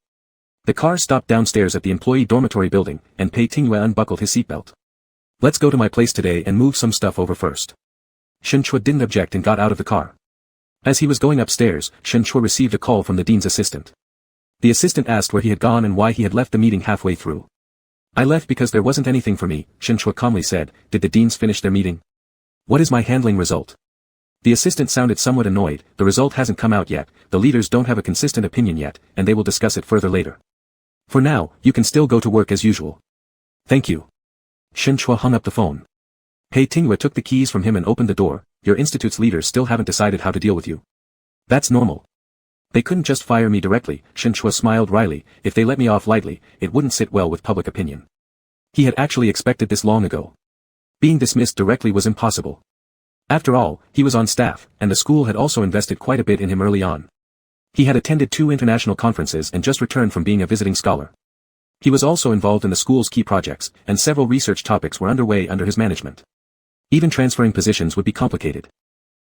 The car stopped downstairs at the employee dormitory building, and Pei Ting unbuckled his seatbelt. Let's go to my place today and move some stuff over first. Shin Chua didn't object and got out of the car. As he was going upstairs, Shin Chua received a call from the dean's assistant. The assistant asked where he had gone and why he had left the meeting halfway through. I left because there wasn't anything for me, Shin Chua calmly said. Did the deans finish their meeting? What is my handling result? The assistant sounded somewhat annoyed. The result hasn't come out yet, the leaders don't have a consistent opinion yet, and they will discuss it further later. For now, you can still go to work as usual. Thank you. Shin Chua hung up the phone. Pei Tingyue took the keys from him and opened the door. Your institute's leaders still haven't decided how to deal with you. That's normal. They couldn't just fire me directly, Shin Chua smiled wryly. If they let me off lightly, it wouldn't sit well with public opinion. He had actually expected this long ago. Being dismissed directly was impossible. After all, he was on staff, and the school had also invested quite a bit in him early on. He had attended 2 international conferences and just returned from being a visiting scholar. He was also involved in the school's key projects, and several research topics were underway under his management. Even transferring positions would be complicated.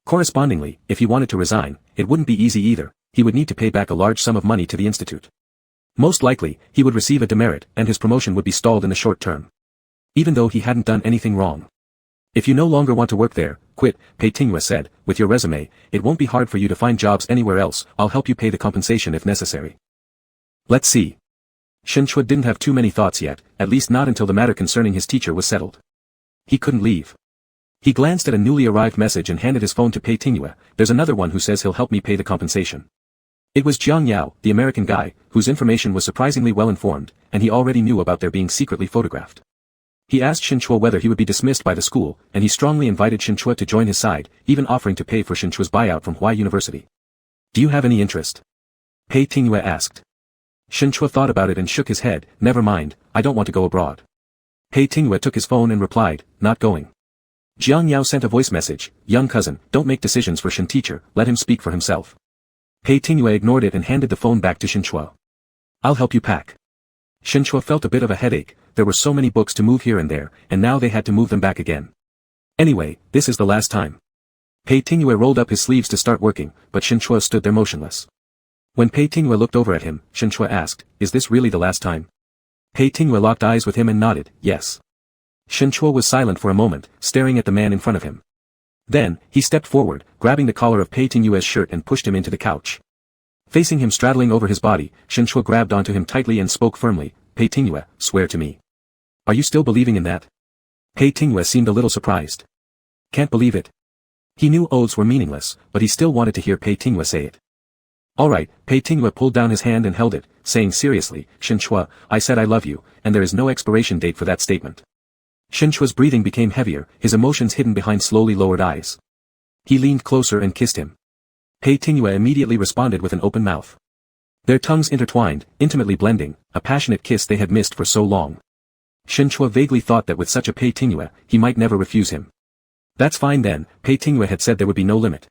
Correspondingly, if he wanted to resign, it wouldn't be easy either. He would need to pay back a large sum of money to the institute. Most likely, he would receive a demerit, and his promotion would be stalled in the short term. Even though he hadn't done anything wrong. If you no longer want to work there, quit, Pei Tingyue said. With your resume, it won't be hard for you to find jobs anywhere else. I'll help you pay the compensation if necessary. Let's see. Shin Chua didn't have too many thoughts yet, at least not until the matter concerning his teacher was settled. He couldn't leave. He glanced at a newly arrived message and handed his phone to Pei Tingyue. There's another one who says he'll help me pay the compensation. It was Jiang Yao, the American guy, whose information was surprisingly well informed, and he already knew about their being secretly photographed. He asked Shin Chua whether he would be dismissed by the school, and he strongly invited Shin Chua to join his side, even offering to pay for Shin Chua's buyout from Huai University. Do you have any interest? Pei Tingyue asked. Shin Chua thought about it and shook his head. Never mind, I don't want to go abroad. Pei Tingyue took his phone and replied, not going. Jiang Yao sent a voice message, young cousin, don't make decisions for Shin teacher, let him speak for himself. Pei Tingyue ignored it and handed the phone back to Shin Chua. I'll help you pack. Shin Chua felt a bit of a headache. There were so many books to move here and there, and now they had to move them back again. Anyway, this is the last time. Pei Tingyue rolled up his sleeves to start working, but Shin Chua stood there motionless. When Pei Tingyue looked over at him, Shin Chua asked, is this really the last time? Pei Tingyue locked eyes with him and nodded, yes. Shin Chua was silent for a moment, staring at the man in front of him. Then, he stepped forward, grabbing the collar of Pei Tingyue's shirt and pushed him into the couch. Facing him straddling over his body, Shin Chua grabbed onto him tightly and spoke firmly, Pei Tingyue, swear to me. Are you still believing in that? Pei Tingyue seemed a little surprised. Can't believe it. He knew oaths were meaningless, but he still wanted to hear Pei Tingyue say it. Alright, Pei Tingyue pulled down his hand and held it, saying seriously, Shin Chua, I said I love you, and there is no expiration date for that statement. Shin Chua's breathing became heavier, his emotions hidden behind slowly lowered eyes. He leaned closer and kissed him. Pei Tingyue immediately responded with an open mouth. Their tongues intertwined, intimately blending, a passionate kiss they had missed for so long. Shin Chua vaguely thought that with such a Pei Tingyue, he might never refuse him. That's fine then, Pei Tingyue had said there would be no limit.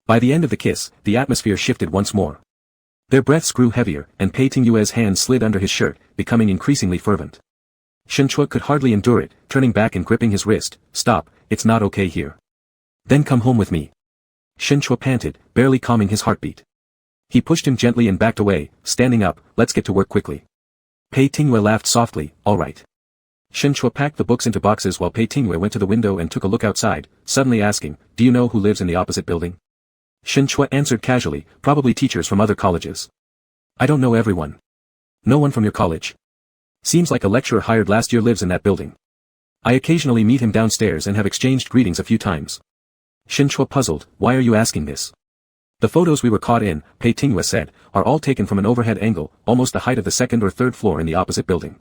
By the end of the kiss, the atmosphere shifted once more. Their breaths grew heavier, and Pei Tingyue's hand slid under his shirt, becoming increasingly fervent. Shin Chua could hardly endure it, turning back and gripping his wrist. Stop, it's not okay here. Then come home with me. Shin Chua panted, barely calming his heartbeat. He pushed him gently and backed away, standing up, let's get to work quickly. Pei Tingyue laughed softly, all right. Shin Chua packed the books into boxes while Pei Tingyue went to the window and took a look outside, suddenly asking, do you know who lives in the opposite building? Shin Chua answered casually, probably teachers from other colleges. I don't know everyone. No one from your college. Seems like a lecturer hired last year lives in that building. I occasionally meet him downstairs and have exchanged greetings a few times. Shin Chua puzzled, why are you asking this? The photos we were caught in, Pei Tingyue said, are all taken from an overhead angle, almost the height of the second or third floor in the opposite building.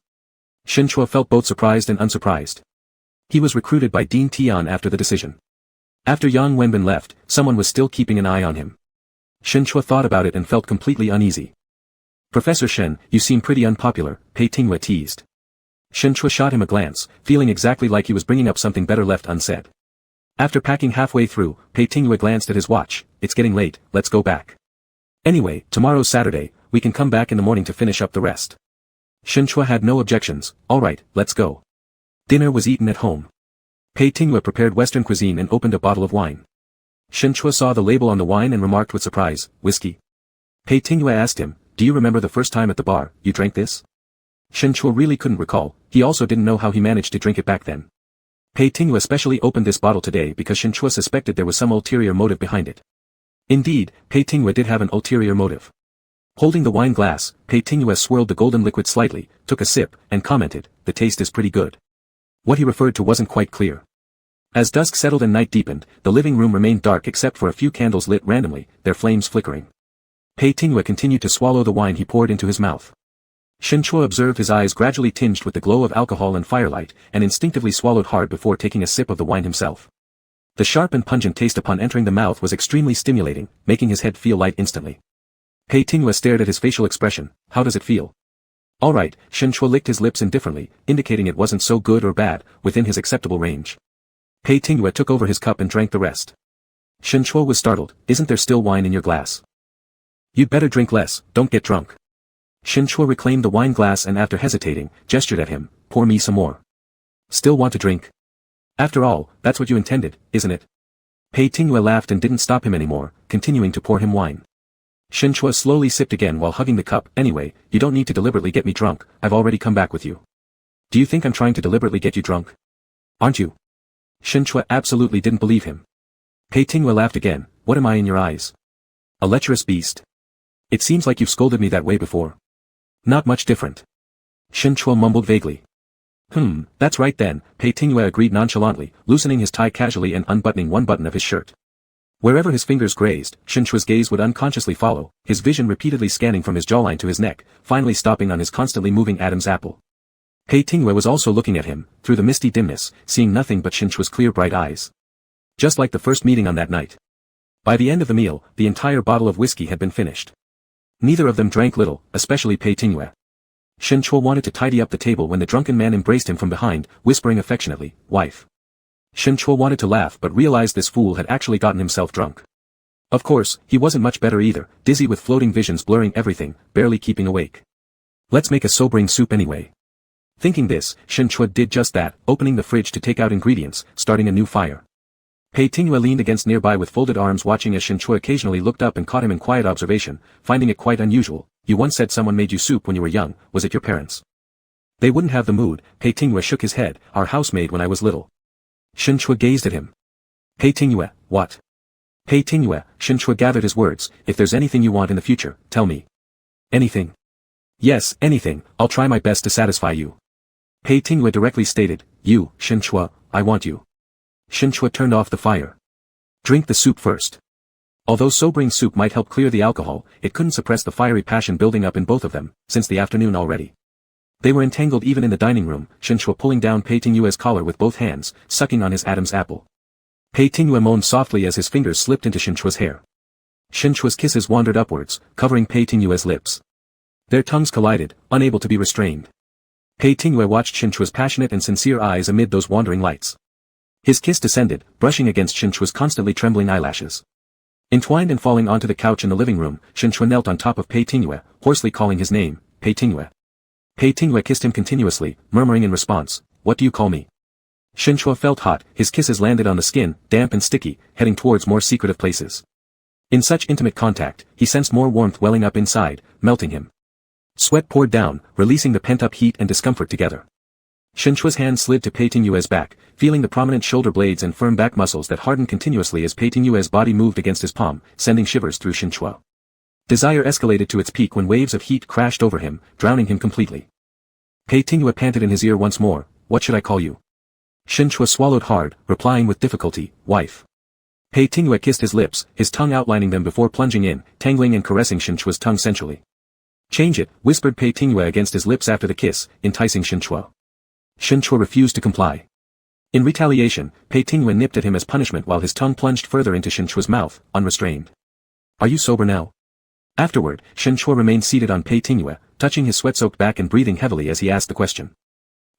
Shin Chua felt both surprised and unsurprised. He was recruited by Dean Tian after the decision. After Yang Wenbin left, someone was still keeping an eye on him. Shin Chua thought about it and felt completely uneasy. Professor Shen, you seem pretty unpopular, Pei Tingyue teased. Shin Chua shot him a glance, feeling exactly like he was bringing up something better left unsaid. After packing halfway through, Pei Tingyue glanced at his watch. It's getting late, let's go back. Anyway, tomorrow's Saturday, we can come back in the morning to finish up the rest. Shin Chua had no objections. Alright, let's go. Dinner was eaten at home. Pei Tingyue prepared Western cuisine and opened a bottle of wine. Shin Chua saw the label on the wine and remarked with surprise, whiskey. Pei Tingyue asked him, do you remember the first time at the bar, you drank this? Shin Chua really couldn't recall, he also didn't know how he managed to drink it back then. Pei Tingyu especially opened this bottle today because Shen Chua suspected there was some ulterior motive behind it. Indeed, Pei Tingyu did have an ulterior motive. Holding the wine glass, Pei Tingyu swirled the golden liquid slightly, took a sip, and commented, "The taste is pretty good." What he referred to wasn't quite clear. As dusk settled and night deepened, the living room remained dark except for a few candles lit randomly, their flames flickering. Pei Tingyu continued to swallow the wine he poured into his mouth. Shen Chua observed his eyes gradually tinged with the glow of alcohol and firelight, and instinctively swallowed hard before taking a sip of the wine himself. The sharp and pungent taste upon entering the mouth was extremely stimulating, making his head feel light instantly. Pei Tingyu stared at his facial expression. "How does it feel?" "Alright," Shen Chua licked his lips indifferently, indicating it wasn't so good or bad, within his acceptable range. Pei Tingyu took over his cup and drank the rest. Shen Chua was startled. "Isn't there still wine in your glass?" "You'd better drink less, don't get drunk." Shen Chua reclaimed the wine glass and after hesitating, gestured at him, "Pour me some more." "Still want to drink?" "After all, that's what you intended, isn't it?" Pei Tingyu laughed and didn't stop him anymore, continuing to pour him wine. Shen Chua slowly sipped again while hugging the cup. "Anyway, you don't need to deliberately get me drunk, I've already come back with you." "Do you think I'm trying to deliberately get you drunk?" "Aren't you?" Shen Chua absolutely didn't believe him. Pei Tingyu laughed again. "What am I in your eyes? A lecherous beast? It seems like you've scolded me that way before." "Not much different." Shen Chua mumbled vaguely. That's right then," Pei Tingyu agreed nonchalantly, loosening his tie casually and unbuttoning one button of his shirt. Wherever his fingers grazed, Shen Chua's gaze would unconsciously follow, his vision repeatedly scanning from his jawline to his neck, finally stopping on his constantly moving Adam's apple. Pei Tingyu was also looking at him, through the misty dimness, seeing nothing but Shen Chua's clear bright eyes. Just like the first meeting on that night. By the end of the meal, the entire bottle of whiskey had been finished. Neither of them drank little, especially Pei Tingyu. Shen Chua wanted to tidy up the table when the drunken man embraced him from behind, whispering affectionately, "Wife." Shen Chua wanted to laugh but realized this fool had actually gotten himself drunk. Of course, he wasn't much better either, dizzy with floating visions blurring everything, barely keeping awake. "Let's make a sobering soup anyway." Thinking this, Shen Chua did just that, opening the fridge to take out ingredients, starting a new fire. Pei Tingyu leaned against nearby with folded arms watching as Shen Chua occasionally looked up and caught him in quiet observation, finding it quite unusual. "You once said someone made you soup when you were young, was it your parents?" "They wouldn't have the mood," Pei Tingyu shook his head, "our housemaid when I was little." Shen Chua gazed at him. "Pei Tingyu, what?" "Pei Tingyu," Shen Chua gathered his words, "if there's anything you want in the future, tell me." "Anything?" "Yes, anything, I'll try my best to satisfy you." Pei Tingyu directly stated, "You, Shen Chua, I want you." Shen Chua turned off the fire. "Drink the soup first." Although sobering soup might help clear the alcohol, it couldn't suppress the fiery passion building up in both of them, since the afternoon already. They were entangled even in the dining room, Shen Chua pulling down Pei Tingyu's collar with both hands, sucking on his Adam's apple. Pei Tingyu moaned softly as his fingers slipped into Shen Chua's hair. Shen Chua's kisses wandered upwards, covering Pei Tingyu's lips. Their tongues collided, unable to be restrained. Pei Tingyu watched Shen Chua's passionate and sincere eyes amid those wandering lights. His kiss descended, brushing against Shen Chua's constantly trembling eyelashes. Entwined and falling onto the couch in the living room, Shen Chua knelt on top of Pei Tingyu, hoarsely calling his name, Pei Tingyu. Pei Tingyu kissed him continuously, murmuring in response, "What do you call me?" Shen Chua felt hot, his kisses landed on the skin, damp and sticky, heading towards more secretive places. In such intimate contact, he sensed more warmth welling up inside, melting him. Sweat poured down, releasing the pent-up heat and discomfort together. Shen Chua's hand slid to Pei Tingyu's back, feeling the prominent shoulder blades and firm back muscles that hardened continuously as Pei Tingyu's body moved against his palm, sending shivers through Shen Chua. Desire escalated to its peak when waves of heat crashed over him, drowning him completely. Pei Tingyu panted in his ear once more, "What should I call you?" Shen Chua swallowed hard, replying with difficulty, "Wife." Pei Tingyu kissed his lips, his tongue outlining them before plunging in, tangling and caressing Shen Chua's tongue sensually. "Change it," whispered Pei Tingyu against his lips after the kiss, enticing Shen Chua. Shen Chua refused to comply. In retaliation, Pei Tingyu nipped at him as punishment while his tongue plunged further into Shen Chua's mouth, unrestrained. "Are you sober now?" Afterward, Shen Chua remained seated on Pei Tingyu, touching his sweat-soaked back and breathing heavily as he asked the question.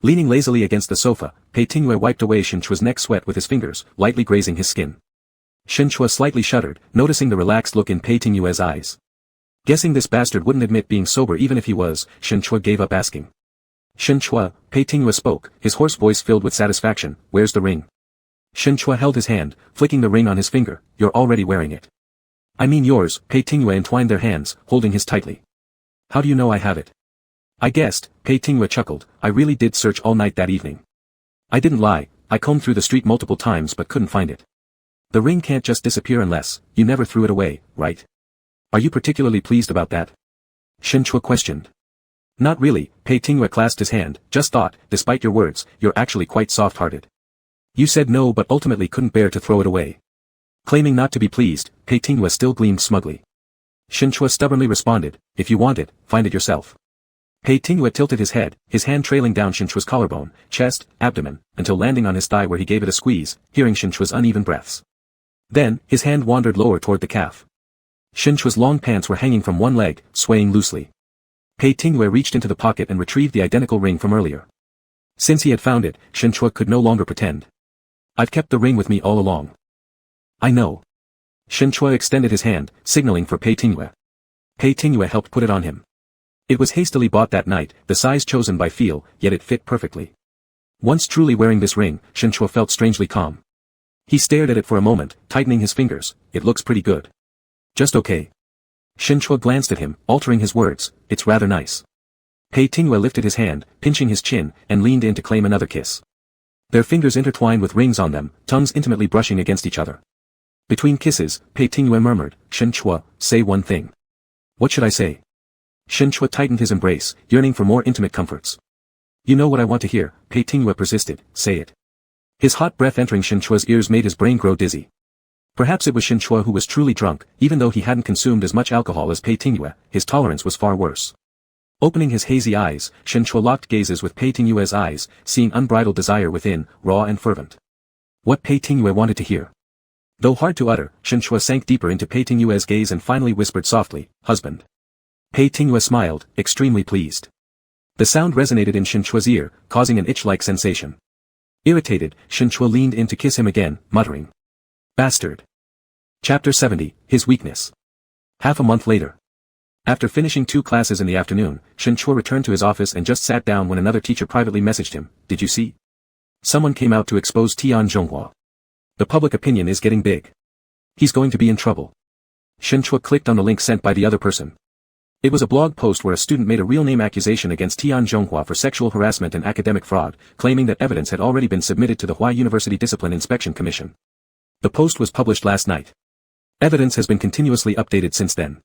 Leaning lazily against the sofa, Pei Tingyu wiped away Shen Chua's neck sweat with his fingers, lightly grazing his skin. Shen Chua slightly shuddered, noticing the relaxed look in Pei Tingyu's eyes. Guessing this bastard wouldn't admit being sober even if he was, Shen Chua gave up asking. "Shen Chua," Pei Tingyu spoke, his hoarse voice filled with satisfaction, "where's the ring?" Shen Chua held his hand, flicking the ring on his finger, "You're already wearing it." "I mean yours," Pei Tingyu entwined their hands, holding his tightly. "How do you know I have it?" "I guessed," Pei Tingyu chuckled, "I really did search all night that evening." "I didn't lie," I combed through the street multiple times but couldn't find it. The ring can't just disappear unless, you never threw it away, right? Are you particularly pleased about that? Shen Chua questioned. Not really, Pei Tingyue clasped his hand, just thought, despite your words, you're actually quite soft-hearted. You said no but ultimately couldn't bear to throw it away. Claiming not to be pleased, Pei Tingyue still gleamed smugly. Shen Chua stubbornly responded, if you want it, find it yourself. Pei Tingyue tilted his head, his hand trailing down Shen Chua's collarbone, chest, abdomen, until landing on his thigh where he gave it a squeeze, hearing Shen Chua's uneven breaths. Then, his hand wandered lower toward the calf. Shen Chua's long pants were hanging from one leg, swaying loosely. Pei Tingyue reached into the pocket and retrieved the identical ring from earlier. Since he had found it, Shen Chua could no longer pretend. I've kept the ring with me all along. I know. Shen Chua extended his hand, signaling for Pei Tingyue. Pei Tingyue helped put it on him. It was hastily bought that night, the size chosen by feel, yet it fit perfectly. Once truly wearing this ring, Shen Chua felt strangely calm. He stared at it for a moment, tightening his fingers. It looks pretty good. Just okay. Shen Chua glanced at him, altering his words, it's rather nice. Pei Tingyue lifted his hand, pinching his chin, and leaned in to claim another kiss. Their fingers intertwined with rings on them, tongues intimately brushing against each other. Between kisses, Pei Tingyue murmured, Shen Chua, say one thing. What should I say? Shen Chua tightened his embrace, yearning for more intimate comforts. You know what I want to hear, Pei Tingyue persisted, say it. His hot breath entering Shen Chua's ears made his brain grow dizzy. Perhaps it was Shen Chua who was truly drunk, even though he hadn't consumed as much alcohol as Pei Tingyue, his tolerance was far worse. Opening his hazy eyes, Shen Chua locked gazes with Pei Tingyue's eyes, seeing unbridled desire within, raw and fervent. What Pei Tingyue wanted to hear. Though hard to utter, Shen Chua sank deeper into Pei Tingyue's gaze and finally whispered softly, husband. Pei Tingyue smiled, extremely pleased. The sound resonated in Shen Chua's ear, causing an itch-like sensation. Irritated, Shen Chua leaned in to kiss him again, muttering. Bastard. Chapter 70, His Weakness. Half a month later. After finishing 2 classes in the afternoon, Shen Chua returned to his office and just sat down when another teacher privately messaged him, did you see? Someone came out to expose Tian Zhonghua. The public opinion is getting big. He's going to be in trouble. Shen Chua clicked on the link sent by the other person. It was a blog post where a student made a real-name accusation against Tian Zhonghua for sexual harassment and academic fraud, claiming that evidence had already been submitted to the Huai University Discipline Inspection Commission. The post was published last night. Evidence has been continuously updated since then.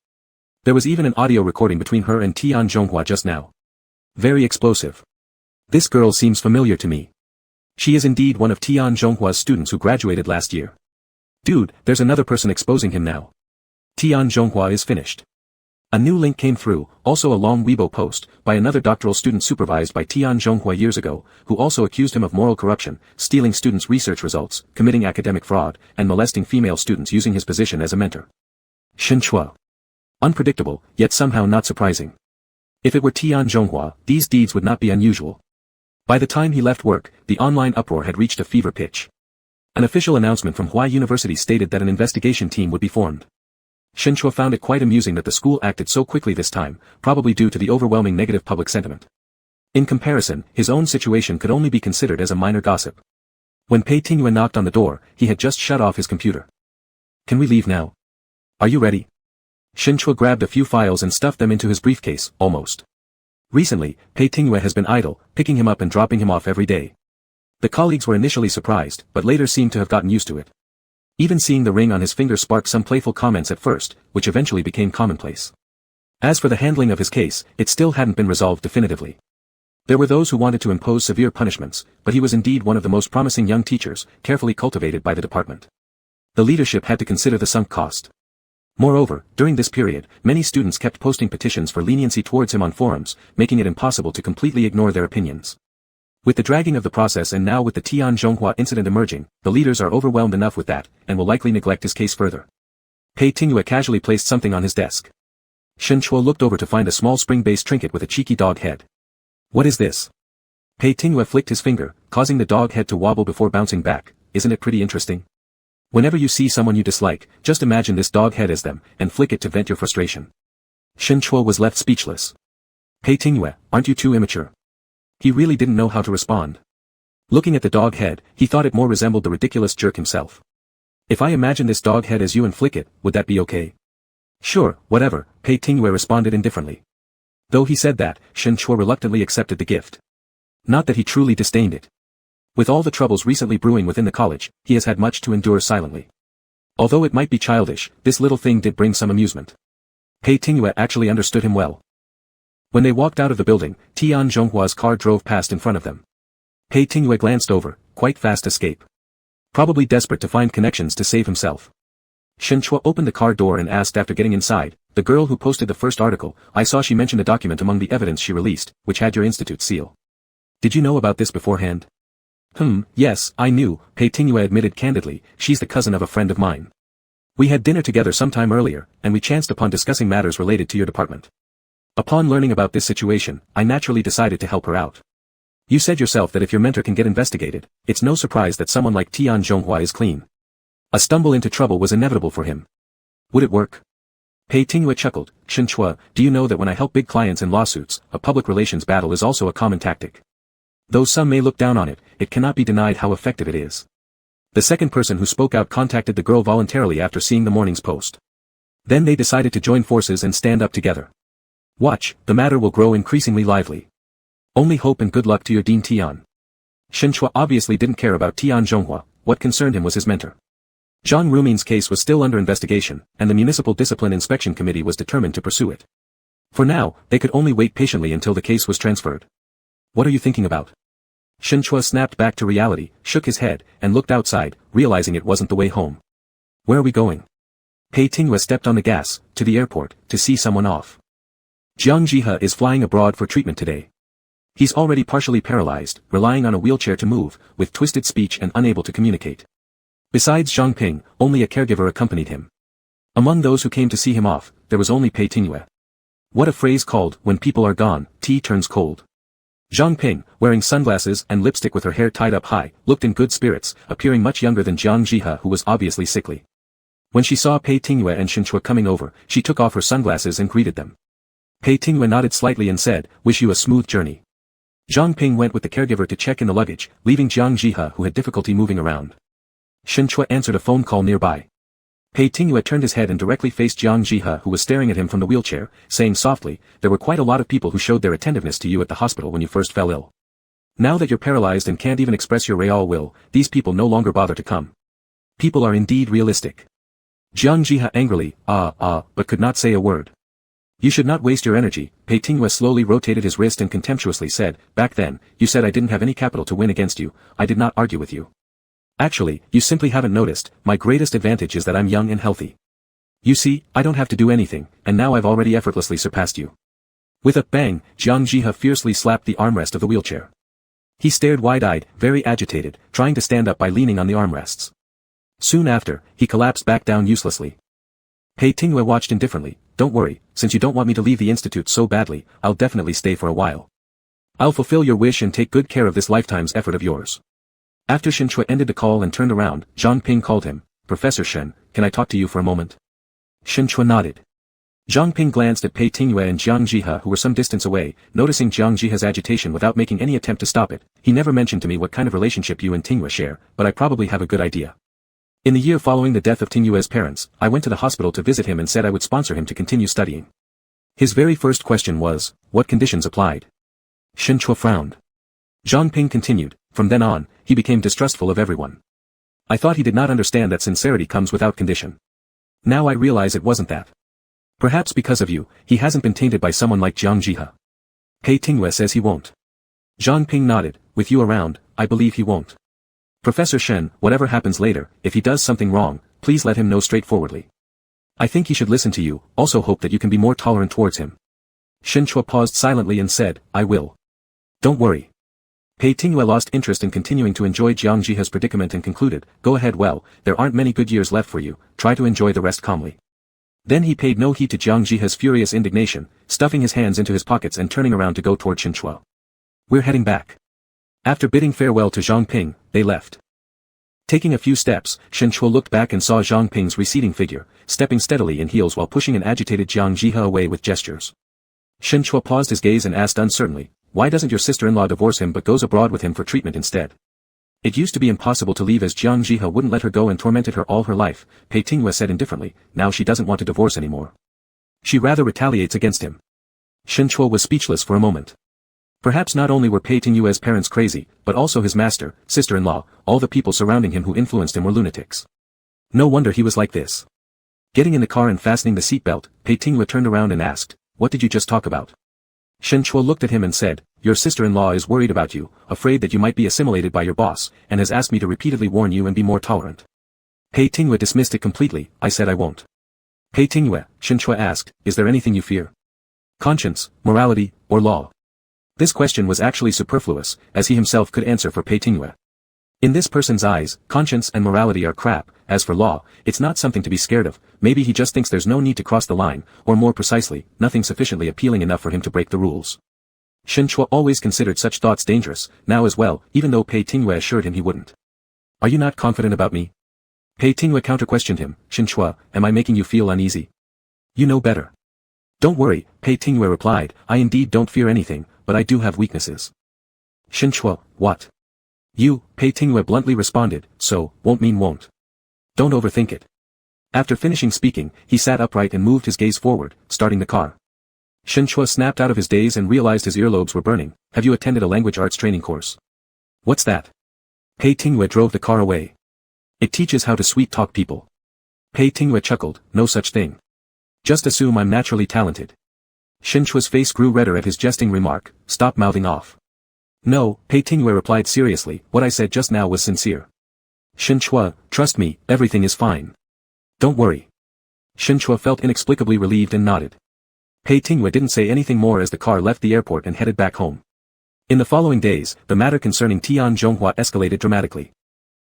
There was even an audio recording between her and Tian Zhonghua just now. Very explosive. This girl seems familiar to me. She is indeed one of Tian Zhonghua's students who graduated last year. Dude, there's another person exposing him now. Tian Zhonghua is finished. A new link came through, also a long Weibo post, by another doctoral student supervised by Tian Zhonghua years ago, who also accused him of moral corruption, stealing students' research results, committing academic fraud, and molesting female students using his position as a mentor. Shen Chua. Unpredictable, yet somehow not surprising. If it were Tian Zhonghua, these deeds would not be unusual. By the time he left work, the online uproar had reached a fever pitch. An official announcement from Huai University stated that an investigation team would be formed. Shen Chua found it quite amusing that the school acted so quickly this time, probably due to the overwhelming negative public sentiment. In comparison, his own situation could only be considered as a minor gossip. When Pei Tingyue knocked on the door, he had just shut off his computer. Can we leave now? Are you ready? Shen Chua grabbed a few files and stuffed them into his briefcase, almost. Recently, Pei Tingyue has been idle, picking him up and dropping him off every day. The colleagues were initially surprised, but later seemed to have gotten used to it. Even seeing the ring on his finger sparked some playful comments at first, which eventually became commonplace. As for the handling of his case, it still hadn't been resolved definitively. There were those who wanted to impose severe punishments, but he was indeed one of the most promising young teachers, carefully cultivated by the department. The leadership had to consider the sunk cost. Moreover, during this period, many students kept posting petitions for leniency towards him on forums, making it impossible to completely ignore their opinions. With the dragging of the process and now with the Tian Zhonghua incident emerging, the leaders are overwhelmed enough with that, and will likely neglect his case further. Pei Tingyue casually placed something on his desk. Shen Chua looked over to find a small spring-based trinket with a cheeky dog head. What is this? Pei Tingyue flicked his finger, causing the dog head to wobble before bouncing back. Isn't it pretty interesting? Whenever you see someone you dislike, just imagine this dog head as them, and flick it to vent your frustration. Shen Chua was left speechless. Pei Tingyue, aren't you too immature? He really didn't know how to respond. Looking at the dog head, he thought it more resembled the ridiculous jerk himself. If I imagine this dog head as you and flick it, would that be okay? Sure, whatever, Pei Tingyue responded indifferently. Though he said that, Shen Chua reluctantly accepted the gift. Not that he truly disdained it. With all the troubles recently brewing within the college, he has had much to endure silently. Although it might be childish, this little thing did bring some amusement. Pei Tingyue actually understood him well. When they walked out of the building, Tian Zhonghua's car drove past in front of them. Pei Tingyue glanced over, quite fast escape. Probably desperate to find connections to save himself. Shen Chua opened the car door and asked after getting inside, the girl who posted the first article, I saw she mentioned a document among the evidence she released, which had your institute seal. Did you know about this beforehand? Yes, I knew, Pei Tingyue admitted candidly, she's the cousin of a friend of mine. We had dinner together sometime earlier, and we chanced upon discussing matters related to your department. Upon learning about this situation, I naturally decided to help her out. You said yourself that if your mentor can get investigated, it's no surprise that someone like Tian Zhonghua is clean. A stumble into trouble was inevitable for him. Would it work? Pei Tingyue chuckled, Shen Chua, do you know that when I help big clients in lawsuits, a public relations battle is also a common tactic? Though some may look down on it, it cannot be denied how effective it is. The second person who spoke out contacted the girl voluntarily after seeing the morning's post. Then they decided to join forces and stand up together. Watch, the matter will grow increasingly lively. Only hope and good luck to your Dean Tian. Shen Chua obviously didn't care about Tian Zhonghua, what concerned him was his mentor. Zhang Rumin's case was still under investigation, and the Municipal Discipline Inspection Committee was determined to pursue it. For now, they could only wait patiently until the case was transferred. What are you thinking about? Shen Chua snapped back to reality, shook his head, and looked outside, realizing it wasn't the way home. Where are we going? Pei Tingyue stepped on the gas, to the airport, to see someone off. Jiang Jihe is flying abroad for treatment today. He's already partially paralyzed, relying on a wheelchair to move, with twisted speech and unable to communicate. Besides Zhang Ping, only a caregiver accompanied him. Among those who came to see him off, there was only Pei Tingyue. What a phrase called, when people are gone, tea turns cold. Zhang Ping, wearing sunglasses and lipstick with her hair tied up high, looked in good spirits, appearing much younger than Jiang Jihe, who was obviously sickly. When she saw Pei Tingyue and Shen Chua coming over, she took off her sunglasses and greeted them. Pei Tingyue nodded slightly and said, wish you a smooth journey. Zhang Ping went with the caregiver to check in the luggage, leaving Jiang Jihe who had difficulty moving around. Shen Chua answered a phone call nearby. Pei Tingyue turned his head and directly faced Jiang Jihe, who was staring at him from the wheelchair, saying softly, there were quite a lot of people who showed their attentiveness to you at the hospital when you first fell ill. Now that you're paralyzed and can't even express your real will, these people no longer bother to come. People are indeed realistic. Jiang Jihe angrily, but could not say a word. You should not waste your energy, Pei Tingyue slowly rotated his wrist and contemptuously said, back then, you said I didn't have any capital to win against you, I did not argue with you. Actually, you simply haven't noticed, my greatest advantage is that I'm young and healthy. You see, I don't have to do anything, and now I've already effortlessly surpassed you. With a bang, Jiang Jihe fiercely slapped the armrest of the wheelchair. He stared wide-eyed, very agitated, trying to stand up by leaning on the armrests. Soon after, he collapsed back down uselessly. Pei Tingyue watched indifferently, don't worry, since you don't want me to leave the institute so badly, I'll definitely stay for a while. I'll fulfill your wish and take good care of this lifetime's effort of yours. After Shen Chua ended the call and turned around, Zhang Ping called him, Professor Shen, can I talk to you for a moment? Shen Chua nodded. Zhang Ping glanced at Pei Tingyue and Jiang Jihe who were some distance away, noticing Jiang Jihe's agitation without making any attempt to stop it. He never mentioned to me what kind of relationship you and Tingyue share, but I probably have a good idea. In the year following the death of Tingyue's parents, I went to the hospital to visit him and said I would sponsor him to continue studying. His very first question was, what conditions applied? Shen Chua frowned. Zhang Ping continued, from then on, he became distrustful of everyone. I thought he did not understand that sincerity comes without condition. Now I realize it wasn't that. Perhaps because of you, he hasn't been tainted by someone like Jiang Jihe. Pei Tingyue says he won't. Zhang Ping nodded, with you around, I believe he won't. Professor Shen, whatever happens later, if he does something wrong, please let him know straightforwardly. I think he should listen to you, also hope that you can be more tolerant towards him. Shen Chua paused silently and said, I will. Don't worry. Pei Tingyue lost interest in continuing to enjoy Jiang Jihe's predicament and concluded, go ahead, well, there aren't many good years left for you, try to enjoy the rest calmly. Then he paid no heed to Jiang Jihe's furious indignation, stuffing his hands into his pockets and turning around to go toward Shen Chua. We're heading back. After bidding farewell to Zhang Ping, they left. Taking a few steps, Shen Chua looked back and saw Zhang Ping's receding figure, stepping steadily in heels while pushing an agitated Jiang Jihe away with gestures. Shen Chua paused his gaze and asked uncertainly, why doesn't your sister-in-law divorce him but goes abroad with him for treatment instead? It used to be impossible to leave as Jiang Jihe wouldn't let her go and tormented her all her life, Pei Tingyue said indifferently, now she doesn't want to divorce anymore. She rather retaliates against him. Shen Chua was speechless for a moment. Perhaps not only were Pei Tingyue's parents crazy, but also his master, sister-in-law, all the people surrounding him who influenced him were lunatics. No wonder he was like this. Getting in the car and fastening the seatbelt, Pei Tingyue turned around and asked, "What did you just talk about?" Shen Chua looked at him and said, "Your sister-in-law is worried about you, afraid that you might be assimilated by your boss, and has asked me to repeatedly warn you and be more tolerant." Pei Tingyue dismissed it completely. "I said I won't." "Pei Tingyue," Shen Chua asked, "is there anything you fear? Conscience, morality, or law?" This question was actually superfluous, as he himself could answer for Pei Tingyue. In this person's eyes, conscience and morality are crap. As for law, it's not something to be scared of. Maybe he just thinks there's no need to cross the line, or more precisely, nothing sufficiently appealing enough for him to break the rules. Shen Chua always considered such thoughts dangerous, now as well, even though Pei Tingyue assured him he wouldn't. "Are you not confident about me?" Pei Tingyue counter-questioned him. "Shen Chua, am I making you feel uneasy?" "You know better." "Don't worry," Pei Tingyue replied, "I indeed don't fear anything, but I do have weaknesses." Shen Chua, "What?" "You," Pei Tingyue bluntly responded, "so, won't mean won't. Don't overthink it." After finishing speaking, he sat upright and moved his gaze forward, starting the car. Shen Chua snapped out of his daze and realized his earlobes were burning. "Have you attended a language arts training course?" "What's that?" Pei Tingyue drove the car away. "It teaches how to sweet-talk people." Pei Tingyue chuckled, "No such thing. Just assume I'm naturally talented." Shen Chua's face grew redder at his jesting remark. "Stop mouthing off." "No," Pei Tingyue replied seriously, "what I said just now was sincere." "Shen Chua, trust me, everything is fine. Don't worry." Shen Chua felt inexplicably relieved and nodded. Pei Tingyue didn't say anything more as the car left the airport and headed back home. In the following days, the matter concerning Tian Zhonghua escalated dramatically.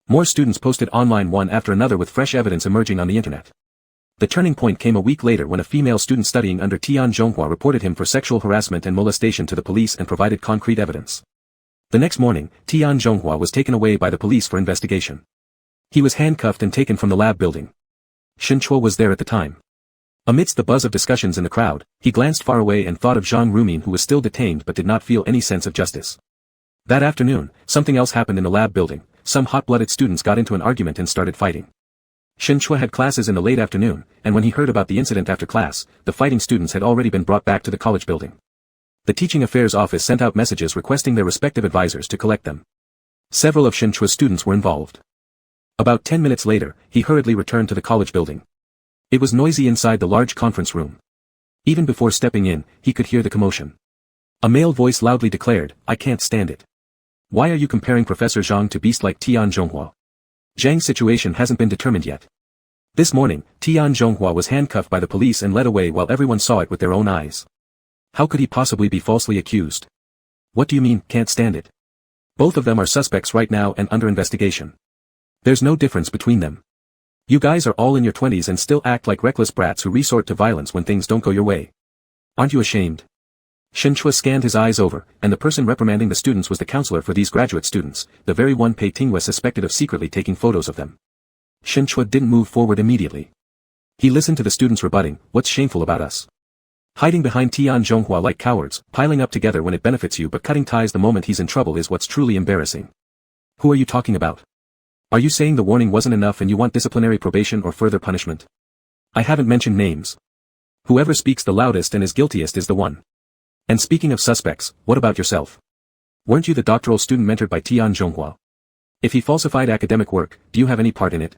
More students posted online one after another with fresh evidence emerging on the internet. The turning point came a week later when a female student studying under Tian Zhonghua reported him for sexual harassment and molestation to the police and provided concrete evidence. The next morning, Tian Zhonghua was taken away by the police for investigation. He was handcuffed and taken from the lab building. Shen Chua was there at the time. Amidst the buzz of discussions in the crowd, he glanced far away and thought of Zhang Rumin, who was still detained but did not feel any sense of justice. That afternoon, something else happened in the lab building. Some hot-blooded students got into an argument and started fighting. Shen Chua had classes in the late afternoon, and when he heard about the incident after class, the fighting students had already been brought back to the college building. The teaching affairs office sent out messages requesting their respective advisors to collect them. Several of Shen Chua's students were involved. About 10 minutes later, he hurriedly returned to the college building. It was noisy inside the large conference room. Even before stepping in, he could hear the commotion. A male voice loudly declared, "I can't stand it. Why are you comparing Professor Zhang to beast like Tian Zhonghua? Zhang's situation hasn't been determined yet." This morning, Tian Zhonghua was handcuffed by the police and led away while everyone saw it with their own eyes. How could he possibly be falsely accused? "What do you mean, can't stand it?" "Both of them are suspects right now and under investigation. There's no difference between them. You guys are all in your 20s and still act like reckless brats who resort to violence when things don't go your way. Aren't you ashamed?" Shen Chua scanned his eyes over, and the person reprimanding the students was the counselor for these graduate students, the very one Pei Tingyue suspected of secretly taking photos of them. Shen Chua didn't move forward immediately. He listened to the students rebutting, "What's shameful about us? Hiding behind Tian Zhonghua like cowards, piling up together when it benefits you but cutting ties the moment he's in trouble is what's truly embarrassing. Who are you talking about? Are you saying the warning wasn't enough and you want disciplinary probation or further punishment? I haven't mentioned names. Whoever speaks the loudest and is guiltiest is the one. And speaking of suspects, what about yourself? Weren't you the doctoral student mentored by Tian Zhonghua? If he falsified academic work, do you have any part in it?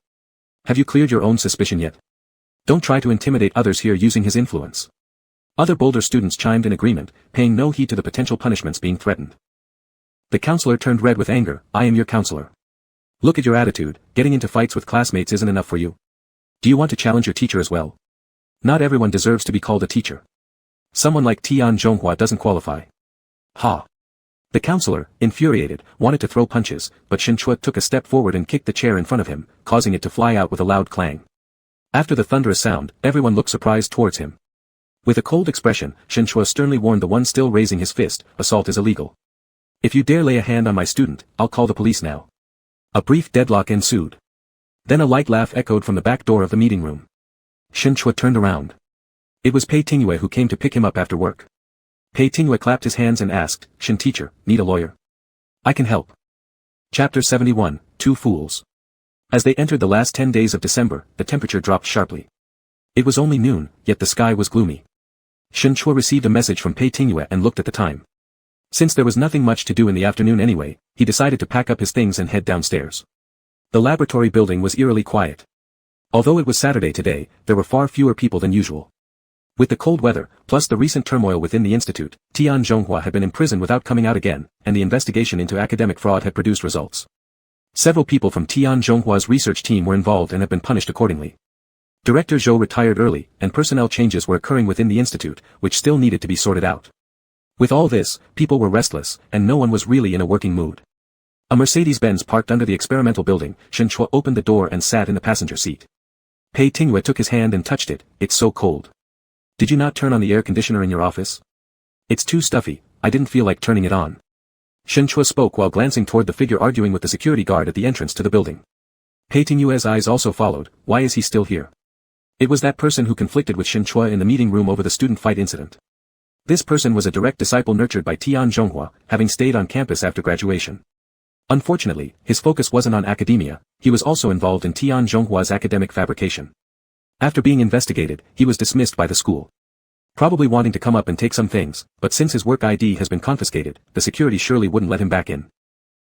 Have you cleared your own suspicion yet? Don't try to intimidate others here using his influence." Other bolder students chimed in agreement, paying no heed to the potential punishments being threatened. The counselor turned red with anger. "I am your counselor. Look at your attitude, getting into fights with classmates isn't enough for you. Do you want to challenge your teacher as well? Not everyone deserves to be called a teacher. Someone like Tian Zhonghua doesn't qualify." "Ha!" The counselor, infuriated, wanted to throw punches, but Shen Chua took a step forward and kicked the chair in front of him, causing it to fly out with a loud clang. After the thunderous sound, everyone looked surprised towards him. With a cold expression, Shen Chua sternly warned the one still raising his fist, "Assault is illegal. If you dare lay a hand on my student, I'll call the police now." A brief deadlock ensued. Then a light laugh echoed from the back door of the meeting room. Shen Chua turned around. It was Pei Tingyue who came to pick him up after work. Pei Tingyue clapped his hands and asked, "Shen teacher, need a lawyer?" "I can help." Chapter 71, Two Fools. As they entered the last 10 days of December, the temperature dropped sharply. It was only noon, yet the sky was gloomy. Shen Chua received a message from Pei Tingyue and looked at the time. Since there was nothing much to do in the afternoon anyway, he decided to pack up his things and head downstairs. The laboratory building was eerily quiet. Although it was Saturday today, there were far fewer people than usual. With the cold weather, plus the recent turmoil within the institute, Tian Zhonghua had been imprisoned without coming out again, and the investigation into academic fraud had produced results. Several people from Tian Zhonghua's research team were involved and have been punished accordingly. Director Zhou retired early, and personnel changes were occurring within the institute, which still needed to be sorted out. With all this, people were restless, and no one was really in a working mood. A Mercedes-Benz parked under the experimental building. Shen Chua opened the door and sat in the passenger seat. Pei Tingyue took his hand and touched it. It's so cold. Did you not turn on the air conditioner in your office? It's too stuffy, I didn't feel like turning it on. Shen Chua spoke while glancing toward the figure arguing with the security guard at the entrance to the building. Pei Tingyue's eyes also followed. Why is he still here? It was that person who conflicted with Shen Chua in the meeting room over the student fight incident. This person was a direct disciple nurtured by Tian Zhonghua, having stayed on campus after graduation. Unfortunately, his focus wasn't on academia, he was also involved in Tian Zhonghua's academic fabrication. After being investigated, he was dismissed by the school. Probably wanting to come up and take some things, but since his work ID has been confiscated, the security surely wouldn't let him back in.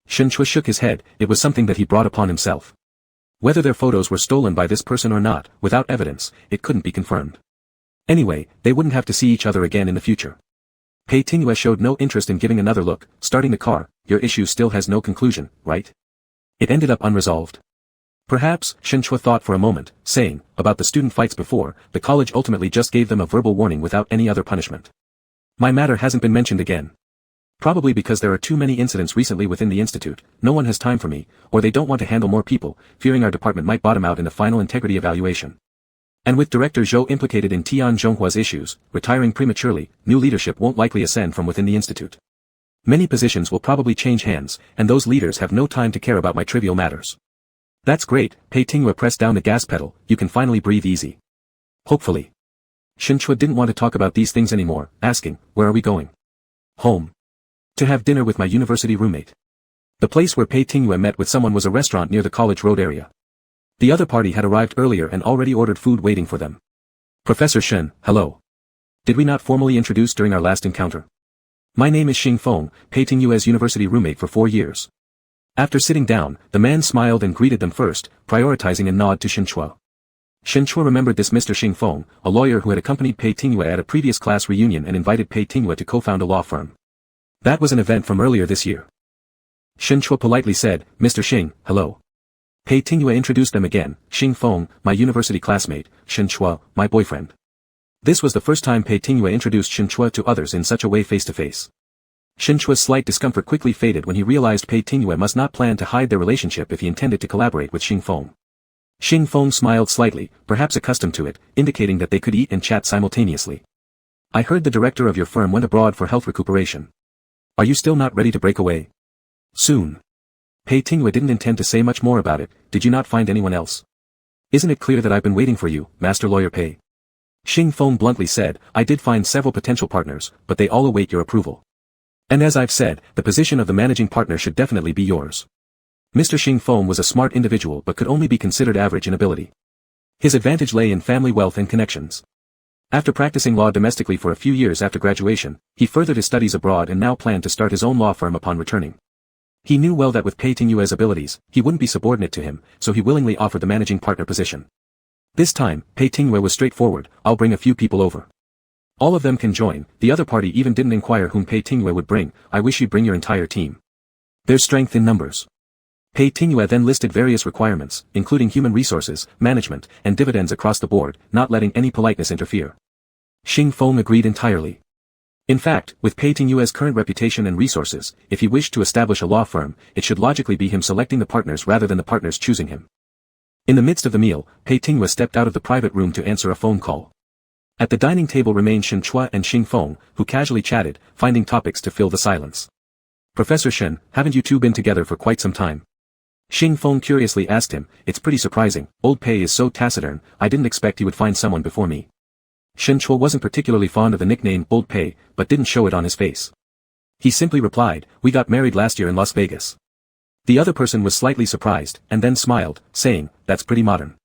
Shen Chua shook his head. It was something that he brought upon himself. Whether their photos were stolen by this person or not, without evidence, it couldn't be confirmed. Anyway, they wouldn't have to see each other again in the future. Pei Tingyue showed no interest in giving another look. Starting the car. Your issue still has no conclusion, right? It ended up unresolved. Perhaps, Shen Chua thought for a moment, saying, about the student fights before, the college ultimately just gave them a verbal warning without any other punishment. My matter hasn't been mentioned again. Probably because there are too many incidents recently within the institute, no one has time for me, or they don't want to handle more people, fearing our department might bottom out in the final integrity evaluation. And with Director Zhou implicated in Tian Zhonghua's issues, retiring prematurely, new leadership won't likely ascend from within the institute. Many positions will probably change hands, and those leaders have no time to care about my trivial matters. That's great, Pei Tingyue pressed down the gas pedal. You can finally breathe easy. Hopefully. Shen Chua didn't want to talk about these things anymore, asking, where are we going? Home. To have dinner with my university roommate. The place where Pei Tingyue met with someone was a restaurant near the College Road area. The other party had arrived earlier and already ordered food waiting for them. Professor Shen, hello. Did we not formally introduce during our last encounter? My name is Xing Feng, Pei Tingyue's university roommate for 4 years. After sitting down, the man smiled and greeted them first, prioritizing a nod to Shen Chua. Shen Chua remembered this Mr. Xing Feng, a lawyer who had accompanied Pei Tingyue at a previous class reunion and invited Pei Tingyue to co-found a law firm. That was an event from earlier this year. Shen Chua politely said, Mr. Xing, hello. Pei Tingyue introduced them again. Xing Feng, my university classmate. Shen Chua, my boyfriend. This was the first time Pei Tingyue introduced Shen Chua to others in such a way face to face. Shen Chua's slight discomfort quickly faded when he realized Pei Tingyue must not plan to hide their relationship if he intended to collaborate with Xing Feng. Xing Feng smiled slightly, perhaps accustomed to it, indicating that they could eat and chat simultaneously. I heard the director of your firm went abroad for health recuperation. Are you still not ready to break away? Soon. Pei Tingyue didn't intend to say much more about it. Did you not find anyone else? Isn't it clear that I've been waiting for you, Master Lawyer Pei? Xing Feng bluntly said, I did find several potential partners, but they all await your approval. And as I've said, the position of the managing partner should definitely be yours. Mr. Xing Feng was a smart individual but could only be considered average in ability. His advantage lay in family wealth and connections. After practicing law domestically for a few years after graduation, he furthered his studies abroad and now planned to start his own law firm upon returning. He knew well that with Pei Tingyue's abilities, he wouldn't be subordinate to him, so he willingly offered the managing partner position. This time, Pei Tingyue was straightforward, I'll bring a few people over. All of them can join. The other party even didn't inquire whom Pei Tingyue would bring. I wish you'd bring your entire team. There's strength in numbers. Pei Tingyue then listed various requirements, including human resources, management, and dividends across the board, not letting any politeness interfere. Xing Feng agreed entirely. In fact, with Pei Tingyue's current reputation and resources, if he wished to establish a law firm, it should logically be him selecting the partners rather than the partners choosing him. In the midst of the meal, Pei Tingyue stepped out of the private room to answer a phone call. At the dining table remained Shen Chua and Xing Feng, who casually chatted, finding topics to fill the silence. Professor Shen, haven't you two been together for quite some time? Xing Feng curiously asked him, it's pretty surprising, old Pei is so taciturn, I didn't expect he would find someone before me. Shen Chua wasn't particularly fond of the nickname Old Pei, but didn't show it on his face. He simply replied, we got married last year in Las Vegas. The other person was slightly surprised, and then smiled, saying, that's pretty modern.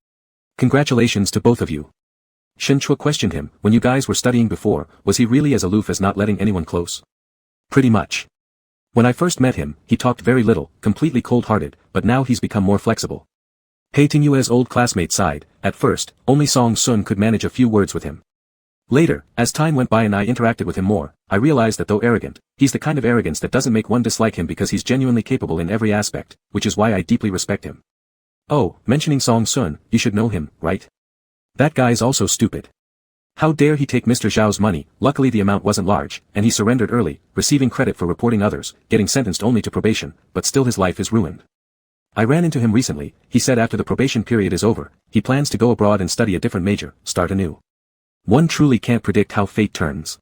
Congratulations to both of you. Shen Chua questioned him, when you guys were studying before, was he really as aloof as not letting anyone close? Pretty much. When I first met him, he talked very little, completely cold-hearted, but now he's become more flexible. Pei Tingyue's old classmate sighed. At first, only Song Sun could manage a few words with him. Later, as time went by and I interacted with him more, I realized that though arrogant, he's the kind of arrogance that doesn't make one dislike him because he's genuinely capable in every aspect, which is why I deeply respect him. Oh, mentioning Song Sun, you should know him, right? That guy's also stupid. How dare he take Mr. Zhao's money? Luckily the amount wasn't large, and he surrendered early, receiving credit for reporting others, getting sentenced only to probation, but still his life is ruined. I ran into him recently. He said after the probation period is over, he plans to go abroad and study a different major, start anew. One truly can't predict how fate turns.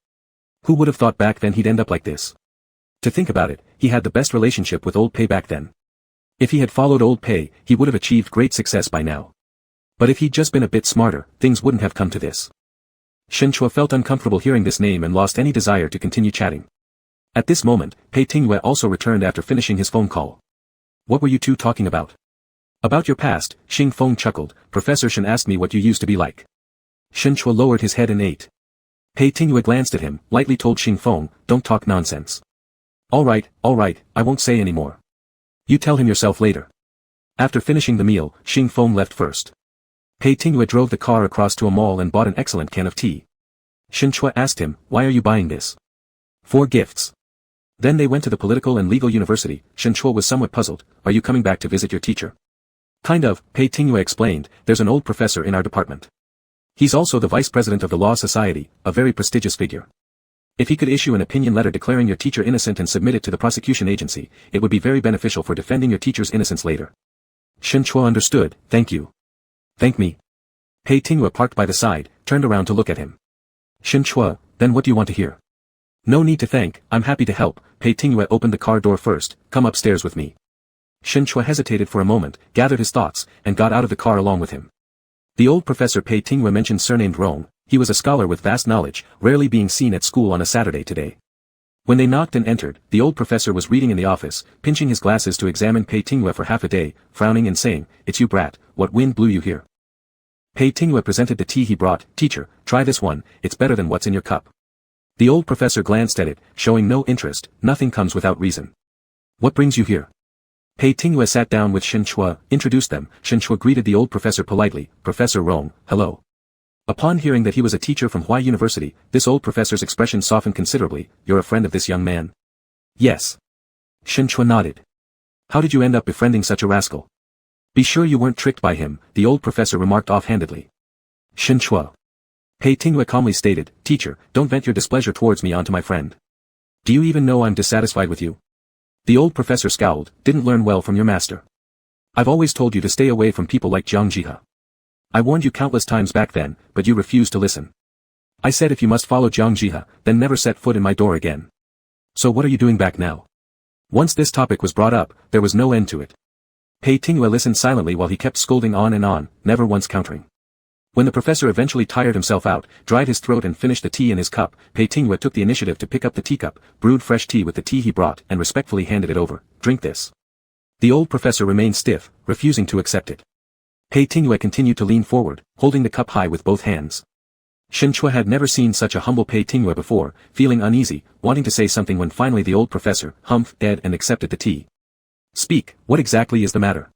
Who would have thought back then he'd end up like this? To think about it, he had the best relationship with old Pei back then. If he had followed old Pei, he would have achieved great success by now. But if he'd just been a bit smarter, things wouldn't have come to this. Shen Chua felt uncomfortable hearing this name and lost any desire to continue chatting. At this moment, Pei Tingyue also returned after finishing his phone call. What were you two talking about? About your past, Xing Feng chuckled. Professor Shen asked me what you used to be like. Shen Chua lowered his head and ate. Pei Tingyue glanced at him, lightly told Xing Feng, don't talk nonsense. All right, I won't say any more. You tell him yourself later. After finishing the meal, Xing Feng left first. Pei Tingyue drove the car across to a mall and bought an excellent can of tea. Shen Chua asked him, why are you buying this? For gifts. Then they went to the political and legal university. Shen Chua was somewhat puzzled. Are you coming back to visit your teacher? Kind of, Pei Tingyue explained. There's an old professor in our department. He's also the vice president of the Law Society, a very prestigious figure. If he could issue an opinion letter declaring your teacher innocent and submit it to the prosecution agency, it would be very beneficial for defending your teacher's innocence later. Shen Chua understood. Thank you. Thank me. Pei Tingyue parked by the side, turned around to look at him. Shen Chua, then what do you want to hear? No need to thank, I'm happy to help. Pei Tingyue opened the car door first. Come upstairs with me. Shen Chua hesitated for a moment, gathered his thoughts, and got out of the car along with him. The old professor Pei Tingyue mentioned surnamed Rong. He was a scholar with vast knowledge, rarely being seen at school on a Saturday today. When they knocked and entered, the old professor was reading in the office, pinching his glasses to examine Pei Tingyue for half a day, frowning and saying, it's you brat, what wind blew you here? Pei Tingyue presented the tea he brought. Teacher, try this one, it's better than what's in your cup. The old professor glanced at it, showing no interest. Nothing comes without reason. What brings you here? Pei Tingyue sat down with Shen Chua, introduced them. Shen Chua greeted the old professor politely. Professor Rong, hello. Upon hearing that he was a teacher from Huai University, this old professor's expression softened considerably. You're a friend of this young man? Yes. Shen Chua nodded. How did you end up befriending such a rascal? Be sure you weren't tricked by him, the old professor remarked offhandedly. Shen Chua. Pei Tingyue calmly stated, Teacher, don't vent your displeasure towards me onto my friend. Do you even know I'm dissatisfied with you? The old professor scowled. Didn't learn well from your master. I've always told you to stay away from people like Jiang Jihe. I warned you countless times back then, but you refused to listen. I said if you must follow Jiang Jihe, then never set foot in my door again. So what are you doing back now? Once this topic was brought up, there was no end to it. Pei Tingyue listened silently while he kept scolding on and on, never once countering. When the professor eventually tired himself out, dried his throat and finished the tea in his cup, Pei Tingyue took the initiative to pick up the teacup, brewed fresh tea with the tea he brought, and respectfully handed it over. Drink this. The old professor remained stiff, refusing to accept it. Pei Tingyue continued to lean forward, holding the cup high with both hands. Shen Chua had never seen such a humble Pei Tingyue before, feeling uneasy, wanting to say something when finally the old professor humphed and accepted the tea. Speak, what exactly is the matter?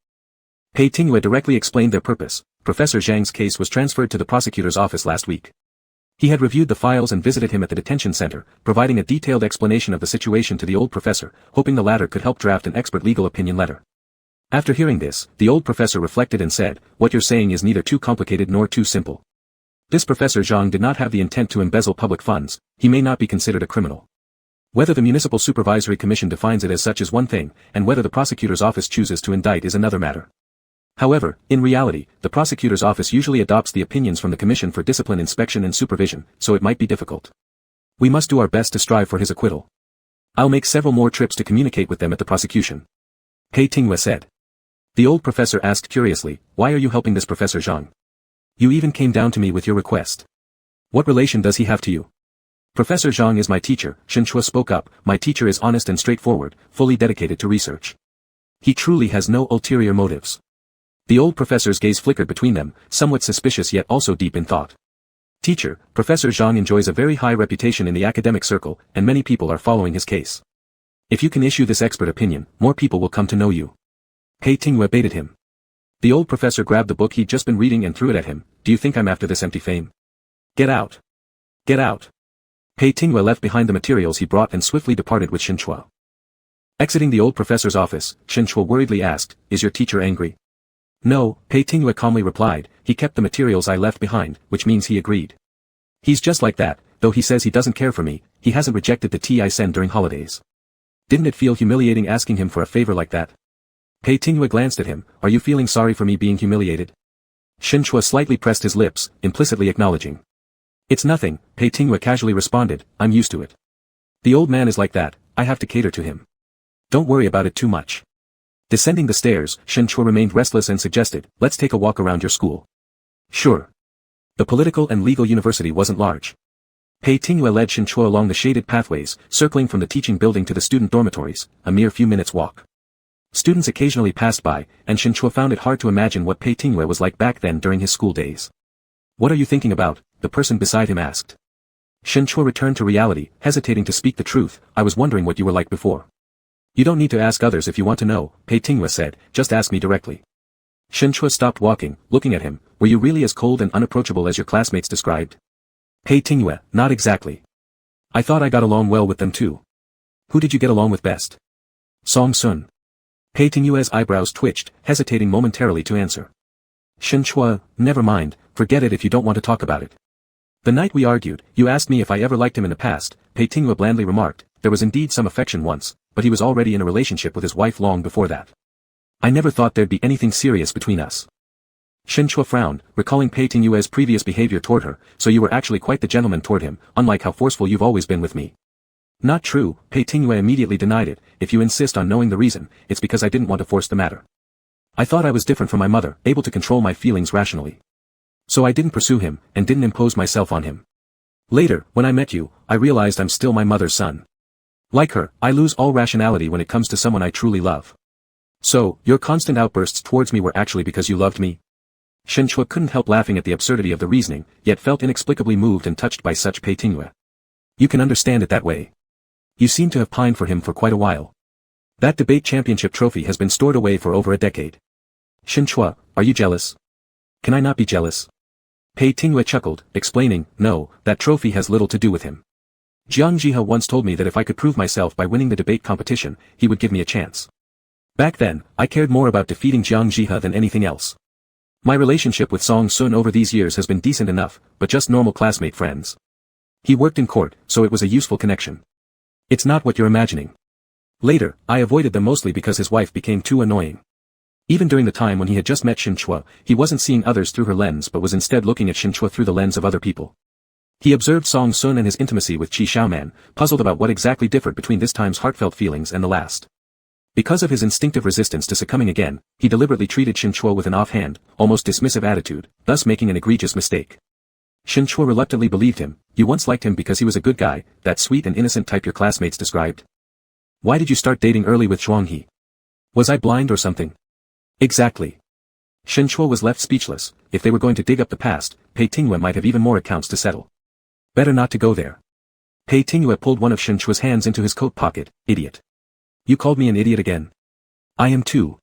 Pei Tingyue directly explained their purpose. Professor Zhang's case was transferred to the prosecutor's office last week. He had reviewed the files and visited him at the detention center, providing a detailed explanation of the situation to the old professor, hoping the latter could help draft an expert legal opinion letter. After hearing this, the old professor reflected and said, what you're saying is neither too complicated nor too simple. This Professor Zhang did not have the intent to embezzle public funds. He may not be considered a criminal. Whether the Municipal Supervisory Commission defines it as such is one thing, and whether the prosecutor's office chooses to indict is another matter. However, in reality, the prosecutor's office usually adopts the opinions from the Commission for Discipline Inspection and Supervision, so it might be difficult. We must do our best to strive for his acquittal. I'll make several more trips to communicate with them at the prosecution. Pei Tingyue said. The old professor asked curiously, why are you helping this Professor Zhang? You even came down to me with your request. What relation does he have to you? Professor Zhang is my teacher, Shen Chua spoke up. My teacher is honest and straightforward, fully dedicated to research. He truly has no ulterior motives. The old professor's gaze flickered between them, somewhat suspicious yet also deep in thought. Teacher, Professor Zhang enjoys a very high reputation in the academic circle, and many people are following his case. If you can issue this expert opinion, more people will come to know you. Pei Tingyue baited him. The old professor grabbed the book he'd just been reading and threw it at him. Do you think I'm after this empty fame? Get out. Get out. Pei Tingyue left behind the materials he brought and swiftly departed with Shinchua. Exiting the old professor's office, Shinchua worriedly asked, Is your teacher angry? No, Pei Tingyue calmly replied, he kept the materials I left behind, which means he agreed. He's just like that, though he says he doesn't care for me, he hasn't rejected the tea I send during holidays. Didn't it feel humiliating asking him for a favor like that? Pei Tingyue glanced at him, are you feeling sorry for me being humiliated? Shinchua slightly pressed his lips, implicitly acknowledging. It's nothing, Pei Tingyue casually responded, I'm used to it. The old man is like that, I have to cater to him. Don't worry about it too much. Descending the stairs, Shinchua remained restless and suggested, let's take a walk around your school. Sure. The political and legal university wasn't large. Pei Tingyue led Shinchua along the shaded pathways, circling from the teaching building to the student dormitories, a mere few minutes' walk. Students occasionally passed by, and Shinchua found it hard to imagine what Pei Tingyue was like back then during his school days. What are you thinking about? The person beside him asked. Shinchua returned to reality, hesitating to speak the truth, I was wondering what you were like before. You don't need to ask others if you want to know, Pei Tingyue said, just ask me directly. Shinchua stopped walking, looking at him, were you really as cold and unapproachable as your classmates described? Pei Tingyue, not exactly. I thought I got along well with them too. Who did you get along with best? Song Sun. Pei Tingyue's eyebrows twitched, hesitating momentarily to answer. Shinchua, never mind, forget it if you don't want to talk about it. The night we argued, you asked me if I ever liked him in the past, Pei Tingyue blandly remarked, there was indeed some affection once, but he was already in a relationship with his wife long before that. I never thought there'd be anything serious between us. Shinchua frowned, recalling Pei Tingyue's previous behavior toward her, so you were actually quite the gentleman toward him, unlike how forceful you've always been with me. Not true, Pei Tingyue immediately denied it, if you insist on knowing the reason, it's because I didn't want to force the matter. I thought I was different from my mother, able to control my feelings rationally. So I didn't pursue him, and didn't impose myself on him. Later, when I met you, I realized I'm still my mother's son. Like her, I lose all rationality when it comes to someone I truly love. So, your constant outbursts towards me were actually because you loved me? Shinchua couldn't help laughing at the absurdity of the reasoning, yet felt inexplicably moved and touched by such Pei Tingyue. You can understand it that way. You seem to have pined for him for quite a while. That debate championship trophy has been stored away for over a decade. Shinchua, are you jealous? Can I not be jealous? Pei Tingyue chuckled, explaining, no, that trophy has little to do with him. Jiang Jihe once told me that if I could prove myself by winning the debate competition, he would give me a chance. Back then, I cared more about defeating Jiang Jihe than anything else. My relationship with Song Sun over these years has been decent enough, but just normal classmate friends. He worked in court, so it was a useful connection. It's not what you're imagining. Later, I avoided them mostly because his wife became too annoying. Even during the time when he had just met Shinchua, he wasn't seeing others through her lens but was instead looking at Shinchua through the lens of other people. He observed Song Sun and his intimacy with Qi Xiaoman, puzzled about what exactly differed between this time's heartfelt feelings and the last. Because of his instinctive resistance to succumbing again, he deliberately treated Shinchua with an offhand, almost dismissive attitude, thus making an egregious mistake. Shinchua reluctantly believed him, you once liked him because he was a good guy, that sweet and innocent type your classmates described. Why did you start dating early with Zhuanghe? Was I blind or something? Exactly. Shinchua was left speechless, if they were going to dig up the past, Pei Tingyue might have even more accounts to settle. Better not to go there. Pei Tingyue pulled one of Shinchua's hands into his coat pocket, idiot. You called me an idiot again. I am too.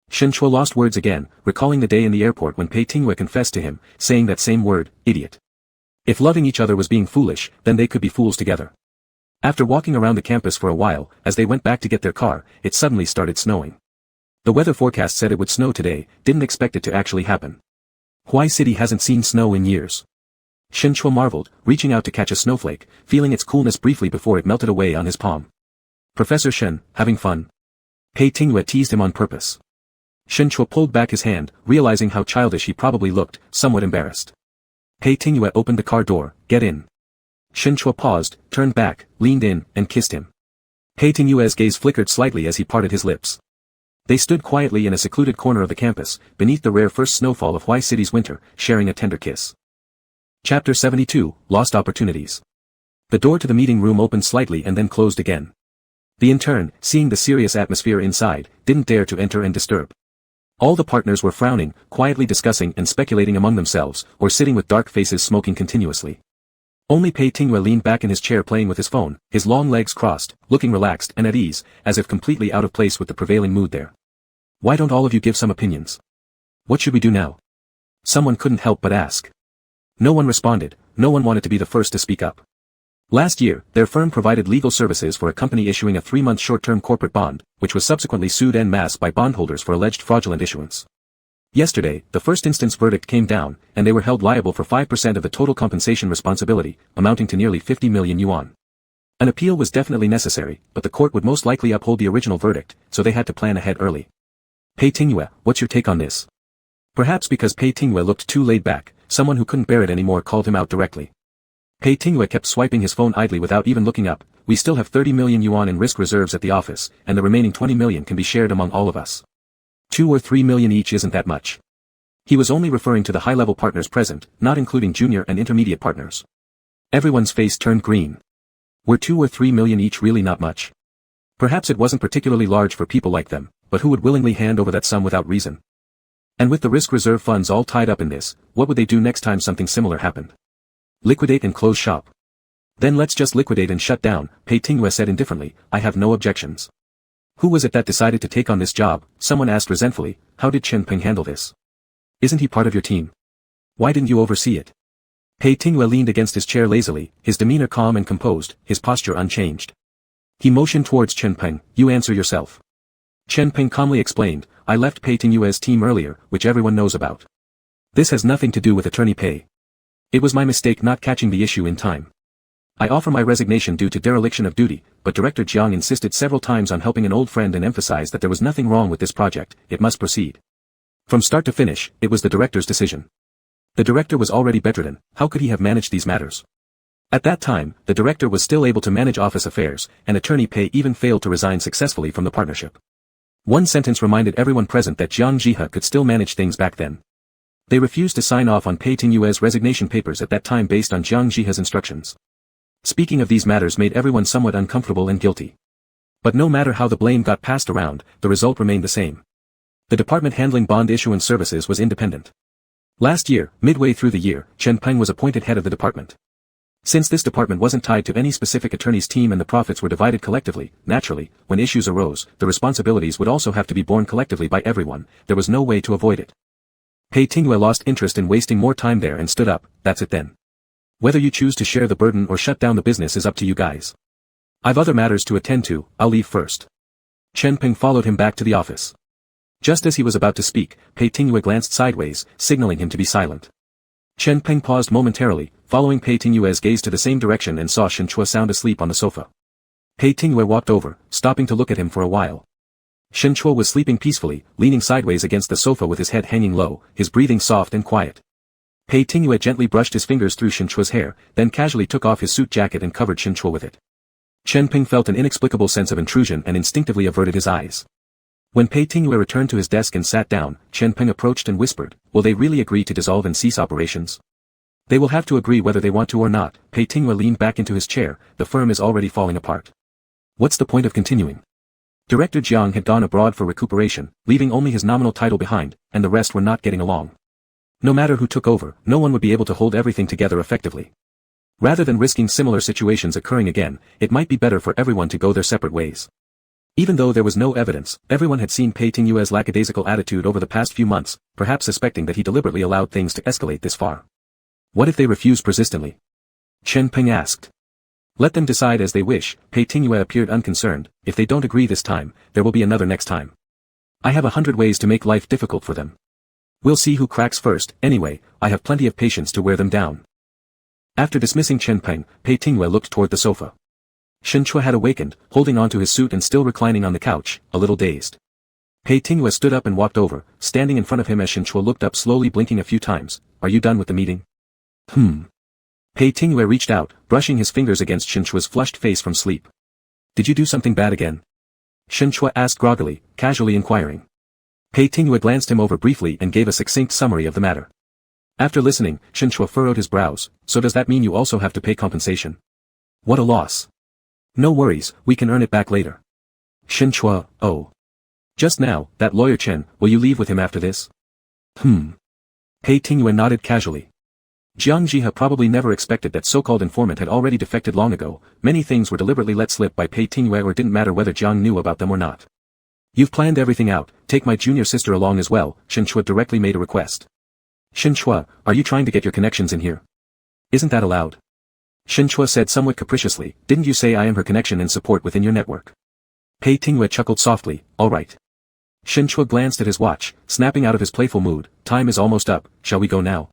Shinchua lost words again, recalling the day in the airport when Pei Tingyue confessed to him, saying that same word, idiot. If loving each other was being foolish, then they could be fools together. After walking around the campus for a while, as they went back to get their car, it suddenly started snowing. The weather forecast said it would snow today, didn't expect it to actually happen. Huai City hasn't seen snow in years. Shinchua marveled, reaching out to catch a snowflake, feeling its coolness briefly before it melted away on his palm. Professor Shen, having fun? Pei Tingyue teased him on purpose. Shinchua pulled back his hand, realizing how childish he probably looked, somewhat embarrassed. Pei Tingyue opened the car door, get in. Shinchua paused, turned back, leaned in, and kissed him. Pei Tingyue's gaze flickered slightly as he parted his lips. They stood quietly in a secluded corner of the campus, beneath the rare first snowfall of Huai City's winter, sharing a tender kiss. Chapter 72, Lost Opportunities. The door to the meeting room opened slightly and then closed again. The intern, seeing the serious atmosphere inside, didn't dare to enter and disturb. All the partners were frowning, quietly discussing and speculating among themselves, or sitting with dark faces smoking continuously. Only Pei Tingwei leaned back in his chair playing with his phone, his long legs crossed, looking relaxed and at ease, as if completely out of place with the prevailing mood there. Why don't all of you give some opinions? What should we do now? Someone couldn't help but ask. No one responded, no one wanted to be the first to speak up. Last year, their firm provided legal services for a company issuing a 3-month short-term corporate bond, which was subsequently sued en masse by bondholders for alleged fraudulent issuance. Yesterday, the first instance verdict came down, and they were held liable for 5% of the total compensation responsibility, amounting to nearly 50 million yuan. An appeal was definitely necessary, but the court would most likely uphold the original verdict, so they had to plan ahead early. Pei Tingwei, what's your take on this? Perhaps because Pei Tingwei looked too laid back, someone who couldn't bear it anymore called him out directly. Pei Tingwei kept swiping his phone idly without even looking up. We still have 30 million yuan in risk reserves at the office, and the remaining 20 million can be shared among all of us. 2 or 3 million each isn't that much. He was only referring to the high-level partners present, not including junior and intermediate partners. Everyone's face turned green. Were 2 or 3 million each really not much? Perhaps it wasn't particularly large for people like them, but who would willingly hand over that sum without reason? And with the risk reserve funds all tied up in this, what would they do next time something similar happened? Liquidate and close shop. Then let's just liquidate and shut down, Pei Tingwei said indifferently. I have no objections. Who was it that decided to take on this job? Someone asked resentfully. How did Chen Peng handle this? Isn't he part of your team? Why didn't you oversee it? Pei Tingwei leaned against his chair lazily, his demeanor calm and composed, his posture unchanged. He motioned towards Chen Peng. You answer yourself. Chen Peng calmly explained. I left Pei Tingwei's team earlier, which everyone knows about. This has nothing to do with attorney Pei. It was my mistake not catching the issue in time. I offer my resignation due to dereliction of duty, but Director Jiang insisted several times on helping an old friend and emphasized that there was nothing wrong with this project, it must proceed. From start to finish, it was the director's decision. The director was already bedridden, how could he have managed these matters? At that time, the director was still able to manage office affairs, and attorney Pei even failed to resign successfully from the partnership. One sentence reminded everyone present that Jiang Jihe could still manage things back then. They refused to sign off on Pei Tingwei's resignation papers at that time based on Jiang Jihe's instructions. Speaking of these matters made everyone somewhat uncomfortable and guilty. But no matter how the blame got passed around, the result remained the same. The department handling bond issuance services was independent. Last year, midway through the year, Chen Peng was appointed head of the department. Since this department wasn't tied to any specific attorney's team and the profits were divided collectively, naturally, when issues arose, the responsibilities would also have to be borne collectively by everyone. There was no way to avoid it. Pei Tingwei lost interest in wasting more time there and stood up. That's it then. Whether you choose to share the burden or shut down the business is up to you guys. I've other matters to attend to, I'll leave first. Chen Peng followed him back to the office. Just as he was about to speak, Pei Tingwei glanced sideways, signaling him to be silent. Chen Peng paused momentarily, following Pei Tingwei's gaze to the same direction and saw Shen Chua sound asleep on the sofa. Pei Tingwei walked over, stopping to look at him for a while. Shen Chua was sleeping peacefully, leaning sideways against the sofa with his head hanging low, his breathing soft and quiet. Pei Tingwei gently brushed his fingers through Shen Chua's hair, then casually took off his suit jacket and covered Shen Chua with it. Chen Peng felt an inexplicable sense of intrusion and instinctively averted his eyes. When Pei Tingwei returned to his desk and sat down, Chen Peng approached and whispered, will they really agree to dissolve and cease operations? They will have to agree whether they want to or not. Pei Tingwei leaned back into his chair, the firm is already falling apart. What's the point of continuing? Director Jiang had gone abroad for recuperation, leaving only his nominal title behind, and the rest were not getting along. No matter who took over, no one would be able to hold everything together effectively. Rather than risking similar situations occurring again, it might be better for everyone to go their separate ways. Even though there was no evidence, everyone had seen Pei Tingwei's lackadaisical attitude over the past few months, perhaps suspecting that he deliberately allowed things to escalate this far. What if they refused persistently? Chen Peng asked. Let them decide as they wish. Pei Tingwei appeared unconcerned. If they don't agree this time, there will be another next time. I have 100 ways to make life difficult for them. We'll see who cracks first. Anyway, I have plenty of patience to wear them down. After dismissing Chen Peng, Pei Tingwei looked toward the sofa. Shen Chua had awakened, holding onto his suit and still reclining on the couch, a little dazed. Pei Tingwei stood up and walked over, standing in front of him as Shen Chua looked up slowly, blinking a few times. Are you done with the meeting? Pei Tingwei reached out, brushing his fingers against Shen Chua's flushed face from sleep. Did you do something bad again? Shen Chua asked groggily, casually inquiring. Pei Tingwei glanced him over briefly and gave a succinct summary of the matter. After listening, Shen Chua furrowed his brows. So does that mean you also have to pay compensation? What a loss. No worries, we can earn it back later. Shen Chua, oh. Just now, that lawyer Chen, will you leave with him after this? Pei Tingyue nodded casually. Jiang Jihe probably never expected that so-called informant had already defected long ago. Many things were deliberately let slip by Pei Tingyue, or didn't matter whether Jiang knew about them or not. You've planned everything out, take my junior sister along as well, Shen Chua directly made a request. Shen Chua, are you trying to get your connections in here? Isn't that allowed? Shen Chua said somewhat capriciously, didn't you say I am her connection and support within your network? Pei Tingyue chuckled softly, alright. Shen Chua glanced at his watch, snapping out of his playful mood, time is almost up, shall we go now?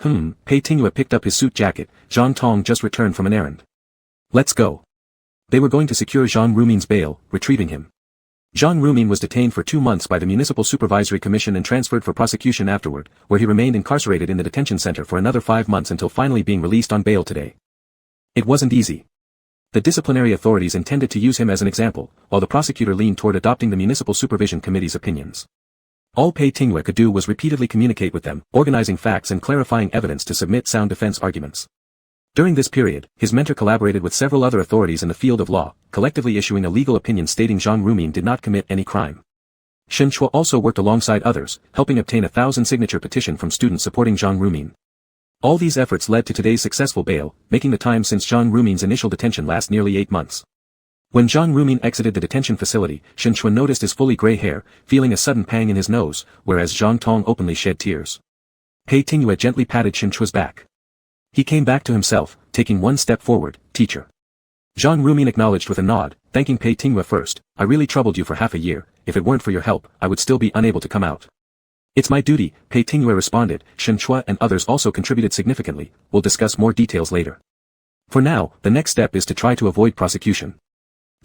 Pei Tingyue picked up his suit jacket, Zhang Tong just returned from an errand. Let's go. They were going to secure Zhang Rumin's bail, retrieving him. Zhang Rumin was detained for 2 months by the Municipal Supervisory Commission and transferred for prosecution afterward, where he remained incarcerated in the detention center for another 5 months until finally being released on bail today. It wasn't easy. The disciplinary authorities intended to use him as an example, while the prosecutor leaned toward adopting the Municipal Supervision Committee's opinions. All Pei Tingyue could do was repeatedly communicate with them, organizing facts and clarifying evidence to submit sound defense arguments. During this period, his mentor collaborated with several other authorities in the field of law, collectively issuing a legal opinion stating Zhang Rumin did not commit any crime. Shen Chua also worked alongside others, helping obtain a 1,000-signature petition from students supporting Zhang Rumin. All these efforts led to today's successful bail, making the time since Zhang Rumin's initial detention last nearly 8 months. When Zhang Rumin exited the detention facility, Shen Chua noticed his fully gray hair, feeling a sudden pang in his nose, whereas Zhang Tong openly shed tears. Pei Tingyue gently patted Shen Chua's back. He came back to himself, taking 1 step forward, teacher. Zhang Rumin acknowledged with a nod, thanking Pei Tingyue first, I really troubled you for half a year, if it weren't for your help, I would still be unable to come out. It's my duty, Pei Tingyue responded. Shen Chua and others also contributed significantly, we'll discuss more details later. For now, the next step is to try to avoid prosecution.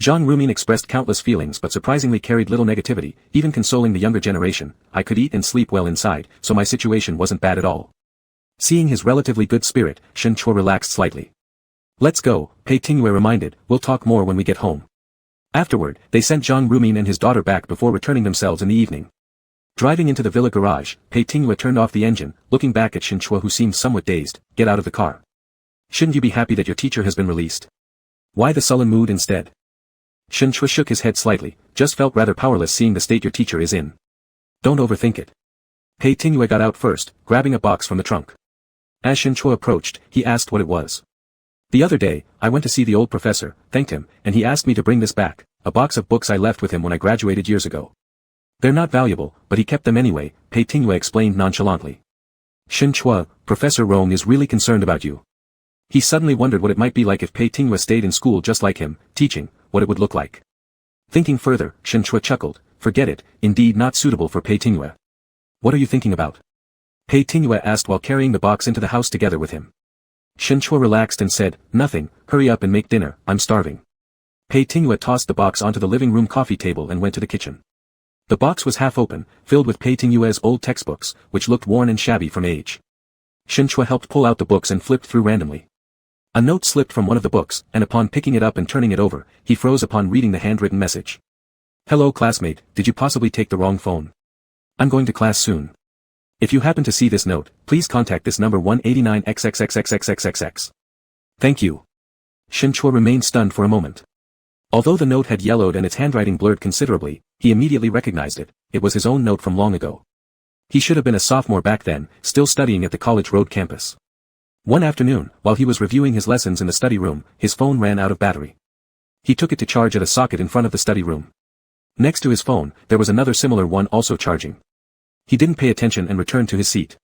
Zhang Rumin expressed countless feelings but surprisingly carried little negativity, even consoling the younger generation, I could eat and sleep well inside, so my situation wasn't bad at all. Seeing his relatively good spirit, Shen Chua relaxed slightly. Let's go, Pei Tingyue reminded, we'll talk more when we get home. Afterward, they sent Zhang Rumin and his daughter back before returning themselves in the evening. Driving into the villa garage, Pei Tingyue turned off the engine, looking back at Shen Chua who seemed somewhat dazed, get out of the car. Shouldn't you be happy that your teacher has been released? Why the sullen mood instead? Shen Chua shook his head slightly, just felt rather powerless seeing the state your teacher is in. Don't overthink it. Pei Tingyue got out first, grabbing a box from the trunk. As Shen Chua approached, he asked what it was. The other day, I went to see the old professor, thanked him, and he asked me to bring this back, a box of books I left with him when I graduated years ago. They're not valuable, but he kept them anyway, Pei Tingyue explained nonchalantly. Shen Chua, Professor Rong is really concerned about you. He suddenly wondered what it might be like if Pei Tingyue stayed in school just like him, teaching, what it would look like. Thinking further, Shen Chua chuckled, forget it, indeed not suitable for Pei Tingyue. What are you thinking about? Pei Tingyue asked while carrying the box into the house together with him. Shen Chua relaxed and said, nothing, hurry up and make dinner, I'm starving. Pei Tingyue tossed the box onto the living room coffee table and went to the kitchen. The box was half open, filled with Pei Tingyue's old textbooks, which looked worn and shabby from age. Shen Chua helped pull out the books and flipped through randomly. A note slipped from one of the books, and upon picking it up and turning it over, he froze upon reading the handwritten message. Hello classmate, did you possibly take the wrong phone? I'm going to class soon. If you happen to see this note, please contact this number 189XXXXXXXX. Thank you. Shen Chua remained stunned for a moment. Although the note had yellowed and its handwriting blurred considerably, he immediately recognized it, it was his own note from long ago. He should have been a sophomore back then, still studying at the College Road campus. One afternoon, while he was reviewing his lessons in the study room, his phone ran out of battery. He took it to charge at a socket in front of the study room. Next to his phone, there was another similar one also charging. He didn't pay attention and returned to his seat.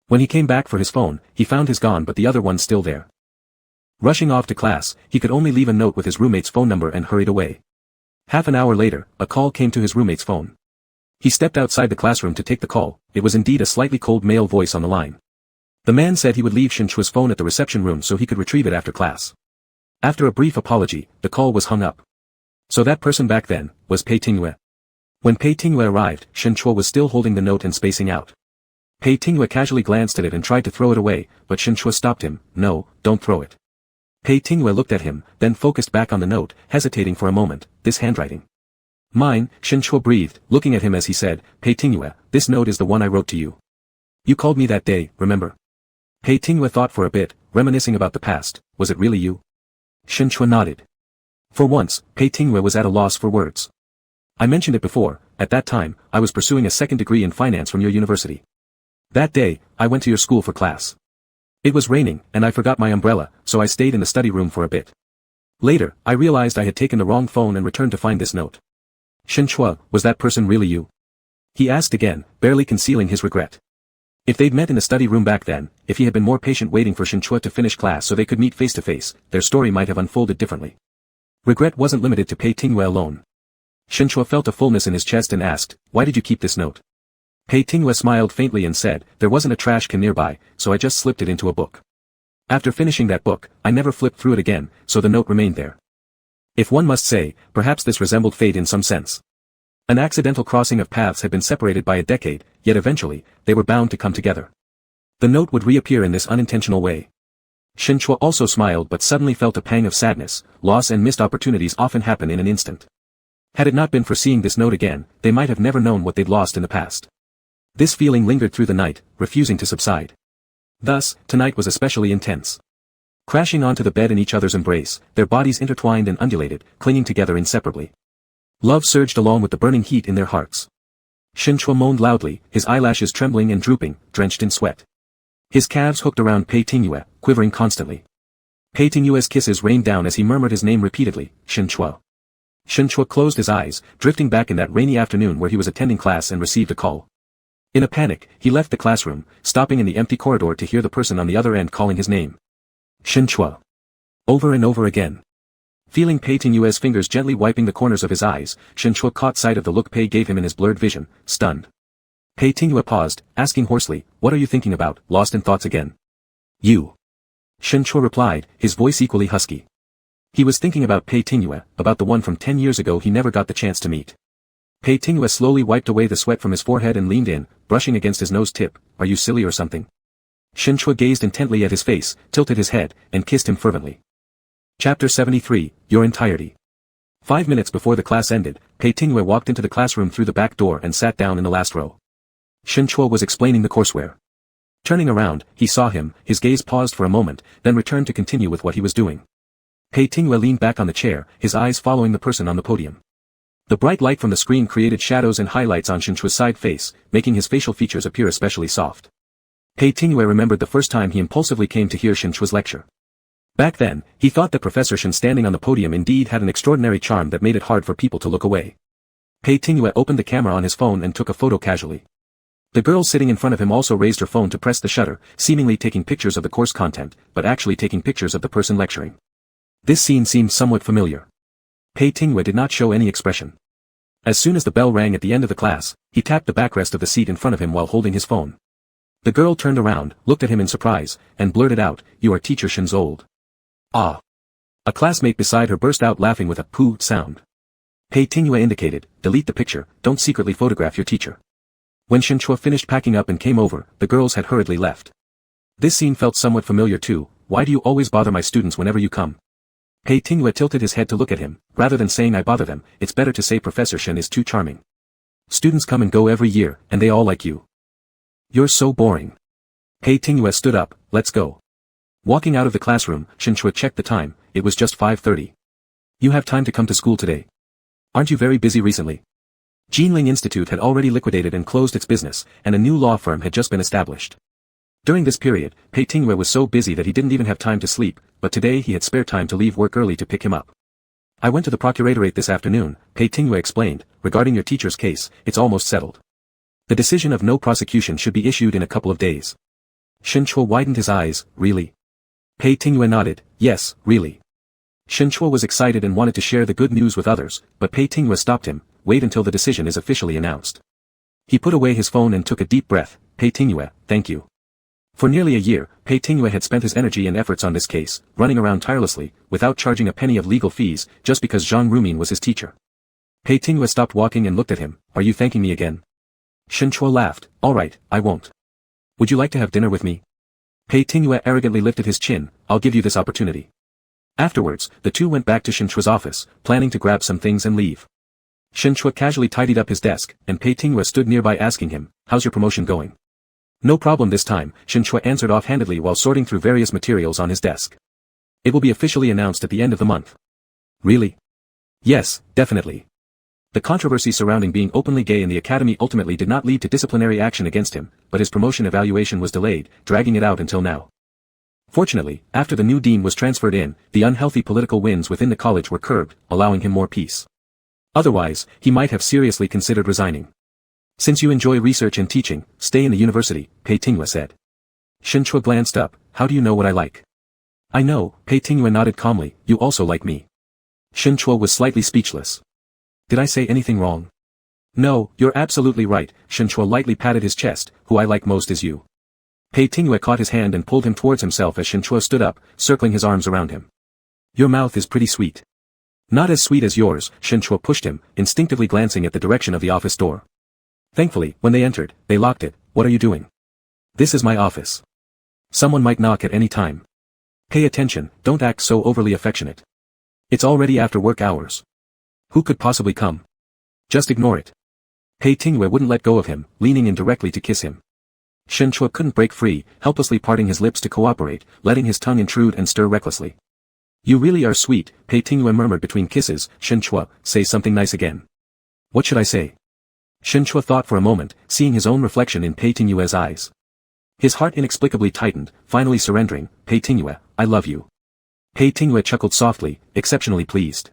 When he came back for his phone, he found his gone but the other one still there. Rushing off to class, he could only leave a note with his roommate's phone number and hurried away. Half an hour later, a call came to his roommate's phone. He stepped outside the classroom to take the call, it was indeed a slightly cold male voice on the line. The man said he would leave Shen Chua's phone at the reception room so he could retrieve it after class. After a brief apology, the call was hung up. So that person back then, was Pei Tingyue. When Pei Tingyue arrived, Shen Chua was still holding the note and spacing out. Pei Tingyue casually glanced at it and tried to throw it away, but Shen Chua stopped him, no, don't throw it. Pei Tingyue looked at him, then focused back on the note, hesitating for a moment, this handwriting. Mine, Shen Chua breathed, looking at him as he said, Pei Tingyue, this note is the one I wrote to you. You called me that day, remember? Pei Tingyue thought for a bit, reminiscing about the past, was it really you? Shen Chua nodded. For once, Pei Tingyue was at a loss for words. I mentioned it before, at that time, I was pursuing a second degree in finance from your university. That day, I went to your school for class. It was raining, and I forgot my umbrella, so I stayed in the study room for a bit. Later, I realized I had taken the wrong phone and returned to find this note. Shinchua, was that person really you? He asked again, barely concealing his regret. If they'd met in the study room back then, if he had been more patient waiting for Shinchua to finish class so they could meet face to face, their story might have unfolded differently. Regret wasn't limited to Pei Tingwei alone. Shinchua felt a fullness in his chest and asked, why did you keep this note? Pei Tingwei smiled faintly and said, there wasn't a trash can nearby, so I just slipped it into a book. After finishing that book, I never flipped through it again, so the note remained there. If one must say, perhaps this resembled fate in some sense. An accidental crossing of paths had been separated by a decade, yet eventually, they were bound to come together. The note would reappear in this unintentional way. Shinchua also smiled but suddenly felt a pang of sadness. Loss and missed opportunities often happen in an instant. Had it not been for seeing this note again, they might have never known what they'd lost in the past. This feeling lingered through the night, refusing to subside. Thus, tonight was especially intense. Crashing onto the bed in each other's embrace, their bodies intertwined and undulated, clinging together inseparably. Love surged along with the burning heat in their hearts. Shinchua moaned loudly, his eyelashes trembling and drooping, drenched in sweat. His calves hooked around Pei Tingwei, quivering constantly. Pei Tingwei's kisses rained down as he murmured his name repeatedly, Shinchua. Shinchua closed his eyes, drifting back in that rainy afternoon where he was attending class and received a call. In a panic, he left the classroom, stopping in the empty corridor to hear the person on the other end calling his name. Shinchua. Over and over again. Feeling Pei Tingwei's fingers gently wiping the corners of his eyes, Shinchua caught sight of the look Pei gave him in his blurred vision, stunned. Pei Tingwei paused, asking hoarsely, what are you thinking about, lost in thoughts again? You. Shinchua replied, his voice equally husky. He was thinking about Pei Tingwei, about the one from 10 years ago he never got the chance to meet. Pei Tingwei slowly wiped away the sweat from his forehead and leaned in, brushing against his nose tip, are you silly or something? Shinchua gazed intently at his face, tilted his head, and kissed him fervently. Chapter 73, Your Entirety. 5 minutes before the class ended, Pei Tingwei walked into the classroom through the back door and sat down in the last row. Shinchua was explaining the courseware. Turning around, he saw him, his gaze paused for a moment, then returned to continue with what he was doing. Pei Tingwei leaned back on the chair, his eyes following the person on the podium. The bright light from the screen created shadows and highlights on Shinchua's side face, making his facial features appear especially soft. Pei Tingwei remembered the first time he impulsively came to hear Shinchua's lecture. Back then, he thought that Professor Shin standing on the podium indeed had an extraordinary charm that made it hard for people to look away. Pei Tingwei opened the camera on his phone and took a photo casually. The girl sitting in front of him also raised her phone to press the shutter, seemingly taking pictures of the course content, but actually taking pictures of the person lecturing. This scene seemed somewhat familiar. Pei Tingwei did not show any expression. As soon as the bell rang at the end of the class, he tapped the backrest of the seat in front of him while holding his phone. The girl turned around, looked at him in surprise, and blurted out, you are Teacher Shin's old. Ah. A classmate beside her burst out laughing with a pooh sound. Pei Tingwei indicated, delete the picture, don't secretly photograph your teacher. When Shinchua finished packing up and came over, the girls had hurriedly left. This scene felt somewhat familiar too, why do you always bother my students whenever you come? Pei Tingwei tilted his head to look at him, rather than saying I bother them, it's better to say Professor Shin is too charming. Students come and go every year, and they all like you. You're so boring. Pei Tingwei stood up, let's go. Walking out of the classroom, Shinchua checked the time, it was just 5:30. You have time to come to school today. Aren't you very busy recently? Jinling Institute had already liquidated and closed its business, and a new law firm had just been established. During this period, Pei Tingwei was so busy that he didn't even have time to sleep, but today he had spare time to leave work early to pick him up. I went to the procuratorate this afternoon, Pei Tingwei explained, regarding your teacher's case, it's almost settled. The decision of no prosecution should be issued in a couple of days. Shinchua widened his eyes, really? Pei Tingwei nodded, yes, really. Shinchua was excited and wanted to share the good news with others, but Pei Tingwei stopped him, wait until the decision is officially announced. He put away his phone and took a deep breath, Pei Tingwei, thank you. For nearly a year, Pei Tingwei had spent his energy and efforts on this case, running around tirelessly, without charging a penny of legal fees, just because Zhang Rumin was his teacher. Pei Tingwei stopped walking and looked at him, are you thanking me again? Shinchua laughed, alright, I won't. Would you like to have dinner with me? Pei Tingwei arrogantly lifted his chin, I'll give you this opportunity. Afterwards, the two went back to Shinchua's office, planning to grab some things and leave. Shinchua casually tidied up his desk, and Pei Tingwei stood nearby asking him, how's your promotion going? No problem this time, Shinchua answered offhandedly while sorting through various materials on his desk. It will be officially announced at the end of the month. Really? Yes, definitely. The controversy surrounding being openly gay in the academy ultimately did not lead to disciplinary action against him, but his promotion evaluation was delayed, dragging it out until now. Fortunately, after the new dean was transferred in, the unhealthy political winds within the college were curbed, allowing him more peace. Otherwise, he might have seriously considered resigning. Since you enjoy research and teaching, stay in the university, Pei Tingyue said. Shen Chua glanced up. How do you know what I like? I know, Pei Tingyue nodded calmly, you also like me. Shen Chua was slightly speechless. Did I say anything wrong? No, you're absolutely right, Shen Chua lightly patted his chest, who I like most is you. Pei Tingyue caught his hand and pulled him towards himself as Shen Chua stood up, circling his arms around him. Your mouth is pretty sweet. Not as sweet as yours, Shen Chua pushed him, instinctively glancing at the direction of the office door. Thankfully, when they entered, they locked it. What are you doing? This is my office. Someone might knock at any time. Pay attention, don't act so overly affectionate. It's already after work hours. Who could possibly come? Just ignore it. Pei Tingyue wouldn't let go of him, leaning in directly to kiss him. Shen Chua couldn't break free, helplessly parting his lips to cooperate, letting his tongue intrude and stir recklessly. You really are sweet, Pei Tingyue murmured between kisses. Shen Chua, say something nice again. What should I say? Shen Chua thought for a moment, seeing his own reflection in Pei Tingyue's eyes. His heart inexplicably tightened, finally surrendering. Pei Tingyue, I love you. Pei Tingyue chuckled softly, exceptionally pleased.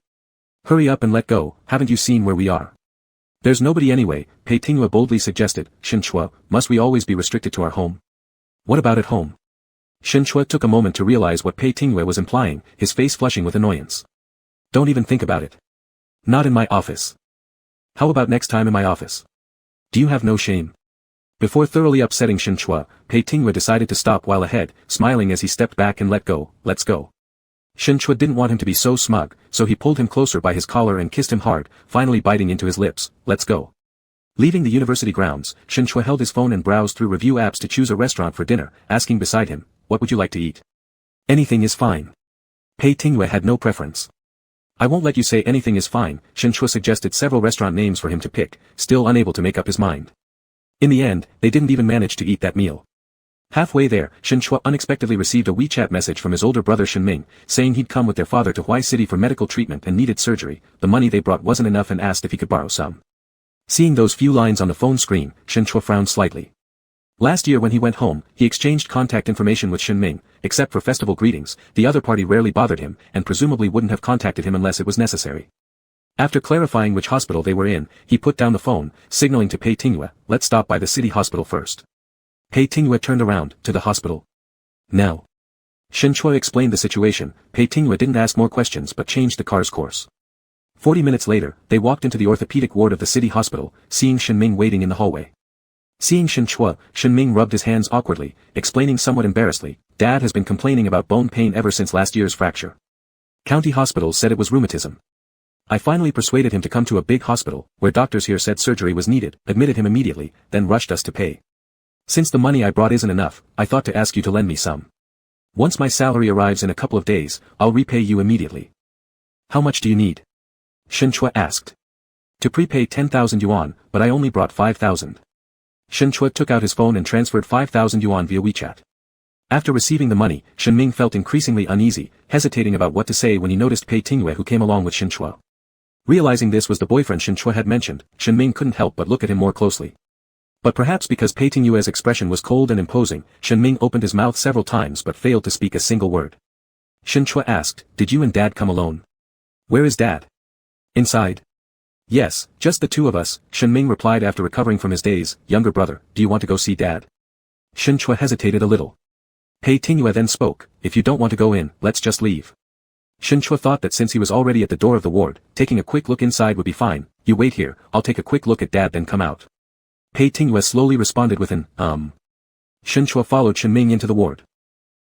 Hurry up and let go, haven't you seen where we are? There's nobody anyway, Pei Tingyue boldly suggested. Shen Chua, must we always be restricted to our home? What about at home? Shen Chua took a moment to realize what Pei Tingyue was implying, his face flushing with annoyance. Don't even think about it. Not in my office. How about next time in my office? Do you have no shame? Before thoroughly upsetting Shen Chua, Pei Tingyue decided to stop while ahead, smiling as he stepped back and let go. Let's go. Shen Chua didn't want him to be so smug, so he pulled him closer by his collar and kissed him hard, finally biting into his lips. Let's go. Leaving the university grounds, Shen Chua held his phone and browsed through review apps to choose a restaurant for dinner, asking beside him, what would you like to eat? Anything is fine. Pei Tingyue had no preference. I won't let you say anything is fine, Shen Chua suggested several restaurant names for him to pick, still unable to make up his mind. In the end, they didn't even manage to eat that meal. Halfway there, Shen Chua unexpectedly received a WeChat message from his older brother Shen Ming, saying he'd come with their father to Huai City for medical treatment and needed surgery. The money they brought wasn't enough and asked if he could borrow some. Seeing those few lines on the phone screen, Shen Chua frowned slightly. Last year when he went home, he exchanged contact information with Shen Ming. Except for festival greetings, the other party rarely bothered him, and presumably wouldn't have contacted him unless it was necessary. After clarifying which hospital they were in, he put down the phone, signaling to Pei Tingyue, let's stop by the city hospital first. Pei Tingyue turned around, to the hospital. Now. Shen Chua explained the situation. Pei Tingyue didn't ask more questions but changed the car's course. 40 minutes later, they walked into the orthopedic ward of the city hospital, seeing Shen Ming waiting in the hallway. Seeing Shen Chua, Shen Ming rubbed his hands awkwardly, explaining somewhat embarrassedly, Dad has been complaining about bone pain ever since last year's fracture. County hospitals said it was rheumatism. I finally persuaded him to come to a big hospital, where doctors here said surgery was needed, admitted him immediately, then rushed us to pay. Since the money I brought isn't enough, I thought to ask you to lend me some. Once my salary arrives in a couple of days, I'll repay you immediately. How much do you need? Shen Chua asked. To prepay 10,000 yuan, but I only brought 5,000. Shen Chua took out his phone and transferred 5,000 yuan via WeChat. After receiving the money, Shen Ming felt increasingly uneasy, hesitating about what to say when he noticed Pei Tingyue who came along with Shen Chua. Realizing this was the boyfriend Shen Chua had mentioned, Shen Ming couldn't help but look at him more closely. But perhaps because Pei Tingyue's expression was cold and imposing, Shen Ming opened his mouth several times but failed to speak a single word. Shen Chua asked, did you and Dad come alone? Where is Dad? Inside. Yes, just the two of us, Shen Ming replied after recovering from his daze. Younger brother, do you want to go see Dad? Shen Chua hesitated a little. Pei Tingyue then spoke, if you don't want to go in, let's just leave. Shen Chua thought that since he was already at the door of the ward, taking a quick look inside would be fine. You wait here, I'll take a quick look at Dad then come out. Pei Tingyue slowly responded with an, Shen Chua followed Shen Ming into the ward.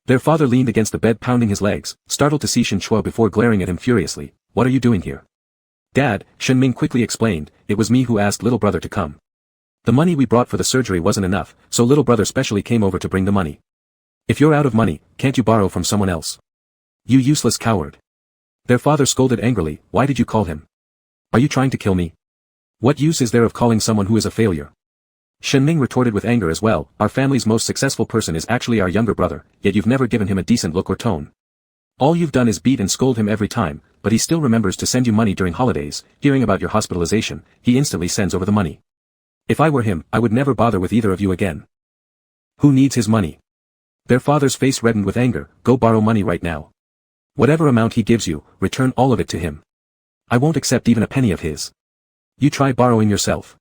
Their father leaned against the bed pounding his legs, startled to see Shen Chua before glaring at him furiously. What are you doing here? Dad, Shen Ming quickly explained, it was me who asked little brother to come. The money we brought for the surgery wasn't enough, so little brother specially came over to bring the money. If you're out of money, can't you borrow from someone else? You useless coward. Their father scolded angrily, why did you call him? Are you trying to kill me? What use is there of calling someone who is a failure? Shen Ming retorted with anger as well, our family's most successful person is actually our younger brother, yet you've never given him a decent look or tone. All you've done is beat and scold him every time, but he still remembers to send you money during holidays. Hearing about your hospitalization, he instantly sends over the money. If I were him, I would never bother with either of you again. Who needs his money? Their father's face reddened with anger. Go borrow money right now. Whatever amount he gives you, return all of it to him. I won't accept even a penny of his. You try borrowing yourself.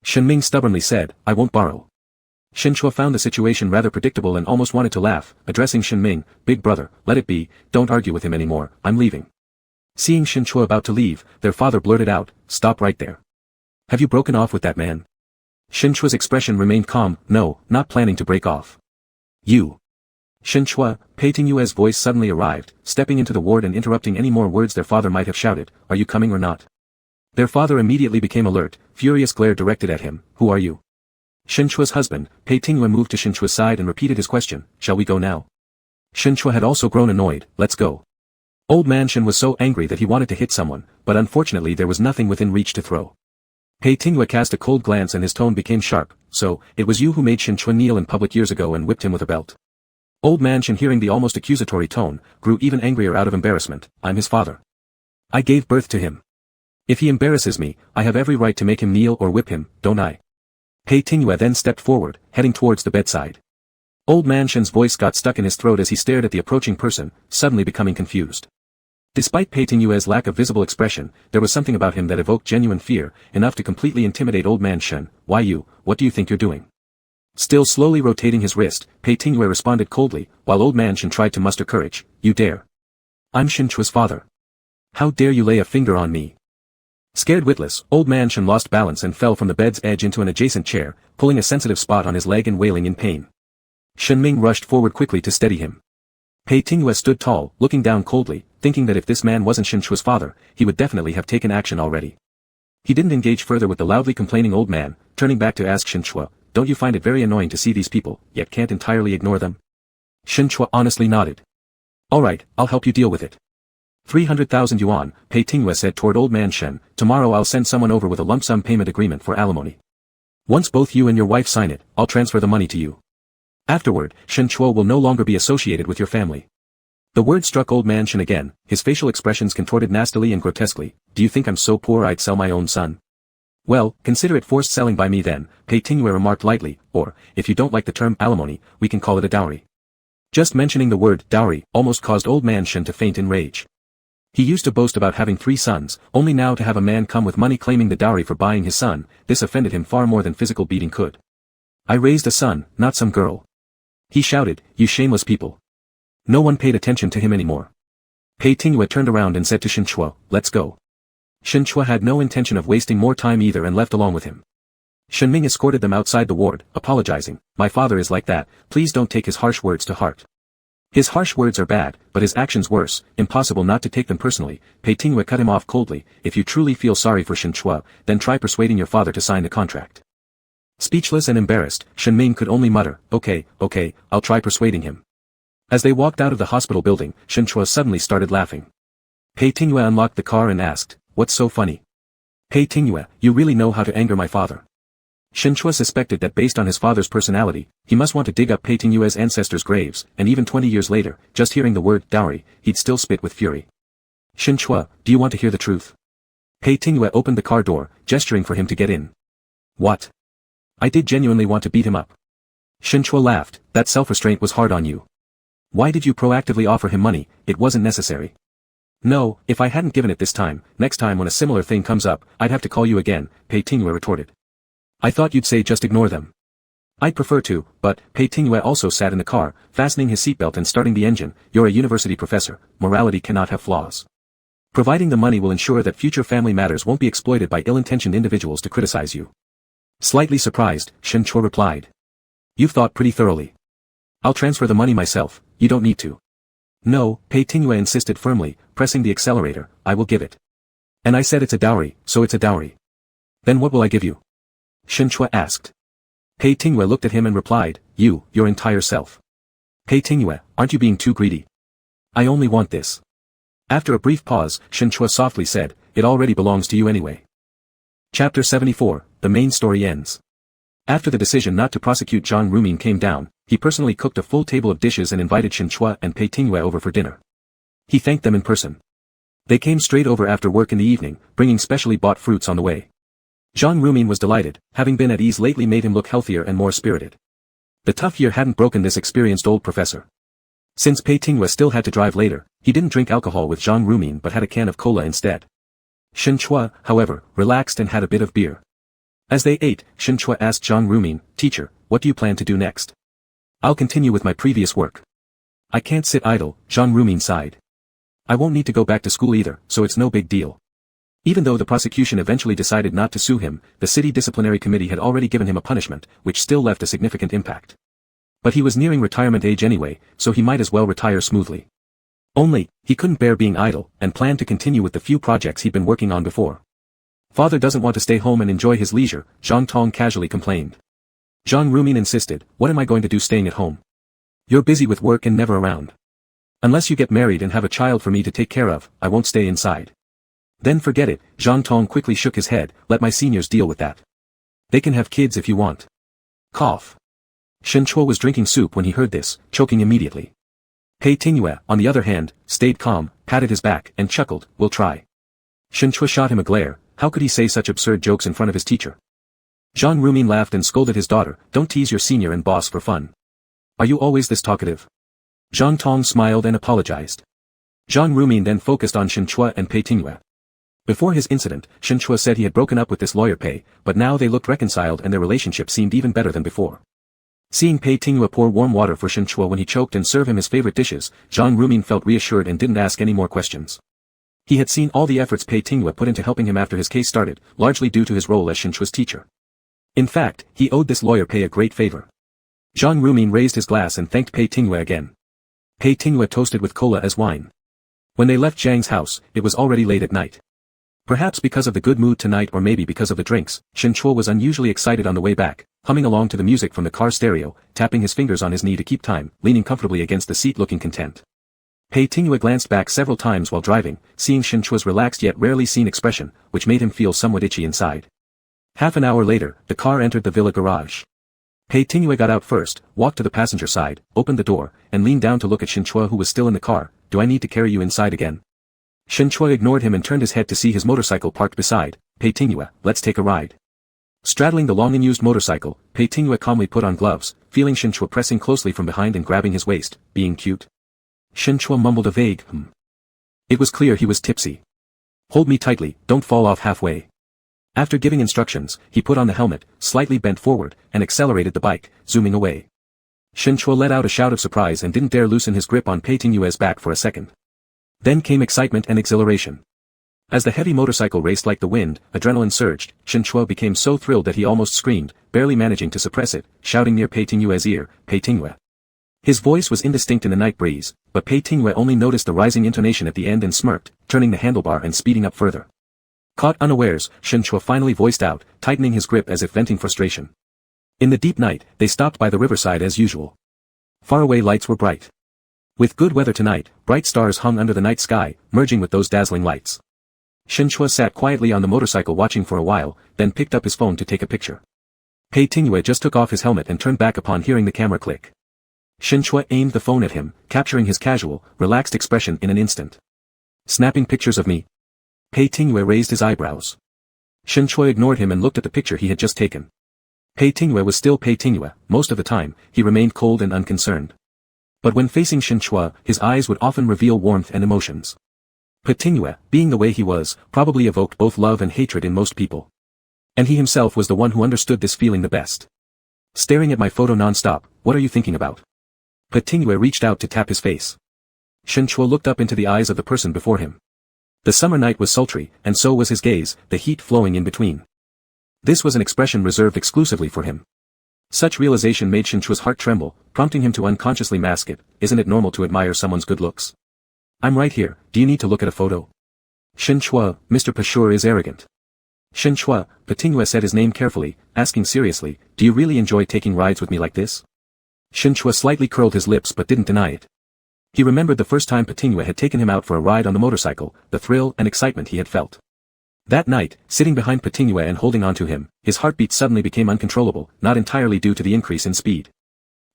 Shenming stubbornly said, I won't borrow. Shenchua found the situation rather predictable and almost wanted to laugh, addressing Shenming, big brother, let it be, don't argue with him anymore, I'm leaving. Seeing Shenchua about to leave, their father blurted out, stop right there. Have you broken off with that man? Shenchua's expression remained calm, no, not planning to break off. You. Shenchua, Pei Tingyue's voice suddenly arrived, stepping into the ward and interrupting any more words their father might have shouted, are you coming or not? Their father immediately became alert, furious glare directed at him, who are you? Shenchua's husband, Pei Tingyue moved to Shenchua's side and repeated his question, shall we go now? Shenchua had also grown annoyed, let's go. Old man Shen was so angry that he wanted to hit someone, but unfortunately there was nothing within reach to throw. Pei Tingyue cast a cold glance and his tone became sharp, so, it was you who made Shenchua kneel in public years ago and whipped him with a belt. Old man Shen, hearing the almost accusatory tone, grew even angrier out of embarrassment, I'm his father. I gave birth to him. If he embarrasses me, I have every right to make him kneel or whip him, don't I? Pei Tingyue then stepped forward, heading towards the bedside. Old man Shen's voice got stuck in his throat as he stared at the approaching person, suddenly becoming confused. Despite Pei Tingyue's lack of visible expression, there was something about him that evoked genuine fear, enough to completely intimidate old man Shen. Why you, what do you think you're doing? Still slowly rotating his wrist, Pei Tingyue responded coldly, while old man Shen tried to muster courage, you dare. I'm Shenchua's father. How dare you lay a finger on me? Scared witless, old man Shen lost balance and fell from the bed's edge into an adjacent chair, pulling a sensitive spot on his leg and wailing in pain. Shenming rushed forward quickly to steady him. Pei Tingyue stood tall, looking down coldly, thinking that if this man wasn't Shenchua's father, he would definitely have taken action already. He didn't engage further with the loudly complaining old man, turning back to ask Shenchua, don't you find it very annoying to see these people, yet can't entirely ignore them? Shenchua honestly nodded. Alright, I'll help you deal with it. 300,000 yuan, Pei Tingyue said toward old man Shen, tomorrow I'll send someone over with a lump sum payment agreement for alimony. Once both you and your wife sign it, I'll transfer the money to you. Afterward, Shenchua will no longer be associated with your family. The word struck old man Shen again, his facial expressions contorted nastily and grotesquely, do you think I'm so poor I'd sell my own son? Well, consider it forced selling by me then, Pei Tingyue remarked lightly, or, if you don't like the term alimony, we can call it a dowry. Just mentioning the word dowry almost caused old man Shen to faint in rage. He used to boast about having 3 sons, only now to have a man come with money claiming the dowry for buying his son, this offended him far more than physical beating could. I raised a son, not some girl. He shouted, you shameless people. No one paid attention to him anymore. Pei Tingyue turned around and said to Shenchua, let's go. Shenchua had no intention of wasting more time either and left along with him. Shenming escorted them outside the ward, apologizing, my father is like that, please don't take his harsh words to heart. His harsh words are bad, but his actions worse, impossible not to take them personally. Pei Tingyue cut him off coldly, if you truly feel sorry for Shenchua, then try persuading your father to sign the contract. Speechless and embarrassed, Shenming could only mutter, okay, I'll try persuading him. As they walked out of the hospital building, Shenchua suddenly started laughing. Pei Tingyue unlocked the car and asked, what's so funny? Pei Tingyue, you really know how to anger my father. Shenchua suspected that based on his father's personality, he must want to dig up Pei Tingyue's ancestors' graves, and even 20 years later, just hearing the word dowry, he'd still spit with fury. Shenchua, do you want to hear the truth? Pei Tingyue opened the car door, gesturing for him to get in. What? I did genuinely want to beat him up. Shenchua laughed, that self-restraint was hard on you. Why did you proactively offer him money? It wasn't necessary. No, if I hadn't given it this time, next time when a similar thing comes up, I'd have to call you again, Pei Tingyue retorted. I thought you'd say just ignore them. I'd prefer to, but, Pei Tingyue also sat in the car, fastening his seatbelt and starting the engine, you're a university professor, morality cannot have flaws. Providing the money will ensure that future family matters won't be exploited by ill-intentioned individuals to criticize you. Slightly surprised, Shenchua replied. You've thought pretty thoroughly. I'll transfer the money myself, you don't need to. No, Pei Tingyue insisted firmly, pressing the accelerator, I will give it. And I said it's a dowry, so it's a dowry. Then what will I give you? Shenchua asked. Pei Tingyue looked at him and replied, your entire self. Pei Tingyue, aren't you being too greedy? I only want this. After a brief pause, Shenchua softly said, it already belongs to you anyway. Chapter 74, the main story ends. After the decision not to prosecute Zhang Rumin came down, he personally cooked a full table of dishes and invited Shenchua and Pei Tingyue over for dinner. He thanked them in person. They came straight over after work in the evening, bringing specially bought fruits on the way. Jean Rumin was delighted, having been at ease lately made him look healthier and more spirited. The tough year hadn't broken this experienced old professor. Since Pei Tingwa still had to drive later, he didn't drink alcohol with Jean Rumin but had a can of cola instead. Shen Chua, however, relaxed and had a bit of beer. As they ate, Shen Chua asked Jean Rumin, "Teacher, what do you plan to do next?" "I'll continue with my previous work. I can't sit idle," Jean Rumin sighed. "I won't need to go back to school either, so it's no big deal." Even though the prosecution eventually decided not to sue him, the city disciplinary committee had already given him a punishment, which still left a significant impact. But he was nearing retirement age anyway, so he might as well retire smoothly. Only, he couldn't bear being idle, and planned to continue with the few projects he'd been working on before. "Father doesn't want to stay home and enjoy his leisure," Zhang Tong casually complained. Jean Rumin insisted, "What am I going to do staying at home? You're busy with work and never around. Unless you get married and have a child for me to take care of, I won't stay inside." "Then forget it," Zhang Tong quickly shook his head, "let my seniors deal with that. They can have kids if you want." Cough. Shen Chua was drinking soup when he heard this, choking immediately. Pei Tingwa, on the other hand, stayed calm, patted his back, and chuckled, "We'll try." Shen Chua shot him a glare. How could he say such absurd jokes in front of his teacher? Jean Rumin laughed and scolded his daughter, "Don't tease your senior and boss for fun. Are you always this talkative?" Zhang Tong smiled and apologized. Jean Rumin then focused on Shen Chua and Pei Tingwa. Before his incident, Shen Chua said he had broken up with this lawyer Pei, but now they looked reconciled and their relationship seemed even better than before. Seeing Pei Tingwa pour warm water for Shen Chua when he choked and serve him his favorite dishes, Jean Rumin felt reassured and didn't ask any more questions. He had seen all the efforts Pei Tingwa put into helping him after his case started, largely due to his role as Shen Chua's teacher. In fact, he owed this lawyer Pei a great favor. Jean Rumin raised his glass and thanked Pei Tingwa again. Pei Tingwa toasted with cola as wine. When they left Zhang's house, it was already late at night. Perhaps because of the good mood tonight or maybe because of the drinks, Shen Chua was unusually excited on the way back, humming along to the music from the car stereo, tapping his fingers on his knee to keep time, leaning comfortably against the seat looking content. Pei Tingwa glanced back several times while driving, seeing Shen Chua's relaxed yet rarely seen expression, which made him feel somewhat itchy inside. Half an hour later, the car entered the villa garage. Pei Tingwa got out first, walked to the passenger side, opened the door, and leaned down to look at Shen Chua who was still in the car. "Do I need to carry you inside again?" Shen Chua ignored him and turned his head to see his motorcycle parked beside. "Pei Tingwa, let's take a ride." Straddling the long-unused motorcycle, Pei Tingwa calmly put on gloves, feeling Shen Chua pressing closely from behind and grabbing his waist, being cute. Shen Chua mumbled a vague, It was clear he was tipsy. "Hold me tightly, don't fall off halfway." After giving instructions, he put on the helmet, slightly bent forward, and accelerated the bike, zooming away. Shen Chua let out a shout of surprise and didn't dare loosen his grip on Pei Tingwa's back for a second. Then came excitement and exhilaration. As the heavy motorcycle raced like the wind, adrenaline surged. Shen Chua became so thrilled that he almost screamed, barely managing to suppress it, shouting near Pei Tingwa's ear, "Pei Tingwa." His voice was indistinct in the night breeze, but Pei Tingwa only noticed the rising intonation at the end and smirked, turning the handlebar and speeding up further. Caught unawares, Shen Chua finally voiced out, tightening his grip as if venting frustration. In the deep night, they stopped by the riverside as usual. Faraway lights were bright. With good weather tonight, bright stars hung under the night sky, merging with those dazzling lights. Shen Chua sat quietly on the motorcycle watching for a while, then picked up his phone to take a picture. Pei Tingwa just took off his helmet and turned back upon hearing the camera click. Shen Chua aimed the phone at him, capturing his casual, relaxed expression in an instant. "Snapping pictures of me?" Pei Tingwa raised his eyebrows. Shen Chua ignored him and looked at the picture he had just taken. Pei Tingwa was still Pei Tingwa. Most of the time, he remained cold and unconcerned. But when facing Shen Chua, his eyes would often reveal warmth and emotions. Pei Tingwa, being the way he was, probably evoked both love and hatred in most people. And he himself was the one who understood this feeling the best. "Staring at my photo non-stop, what are you thinking about?" Pei Tingwa reached out to tap his face. Shen Chua looked up into the eyes of the person before him. The summer night was sultry, and so was his gaze, the heat flowing in between. This was an expression reserved exclusively for him. Such realization made Shen Chua's heart tremble, prompting him to unconsciously mask it. "Isn't it normal to admire someone's good looks? I'm right here, do you need to look at a photo?" "Shen Chua, Mr. Pashur is arrogant." "Shen Chua," Pei Tingwa said his name carefully, asking seriously, "Do you really enjoy taking rides with me like this?" Shen Chua slightly curled his lips but didn't deny it. He remembered the first time Pei Tingwa had taken him out for a ride on the motorcycle, the thrill and excitement he had felt. That night, sitting behind Pei Tingwa and holding onto him, his heartbeat suddenly became uncontrollable, not entirely due to the increase in speed.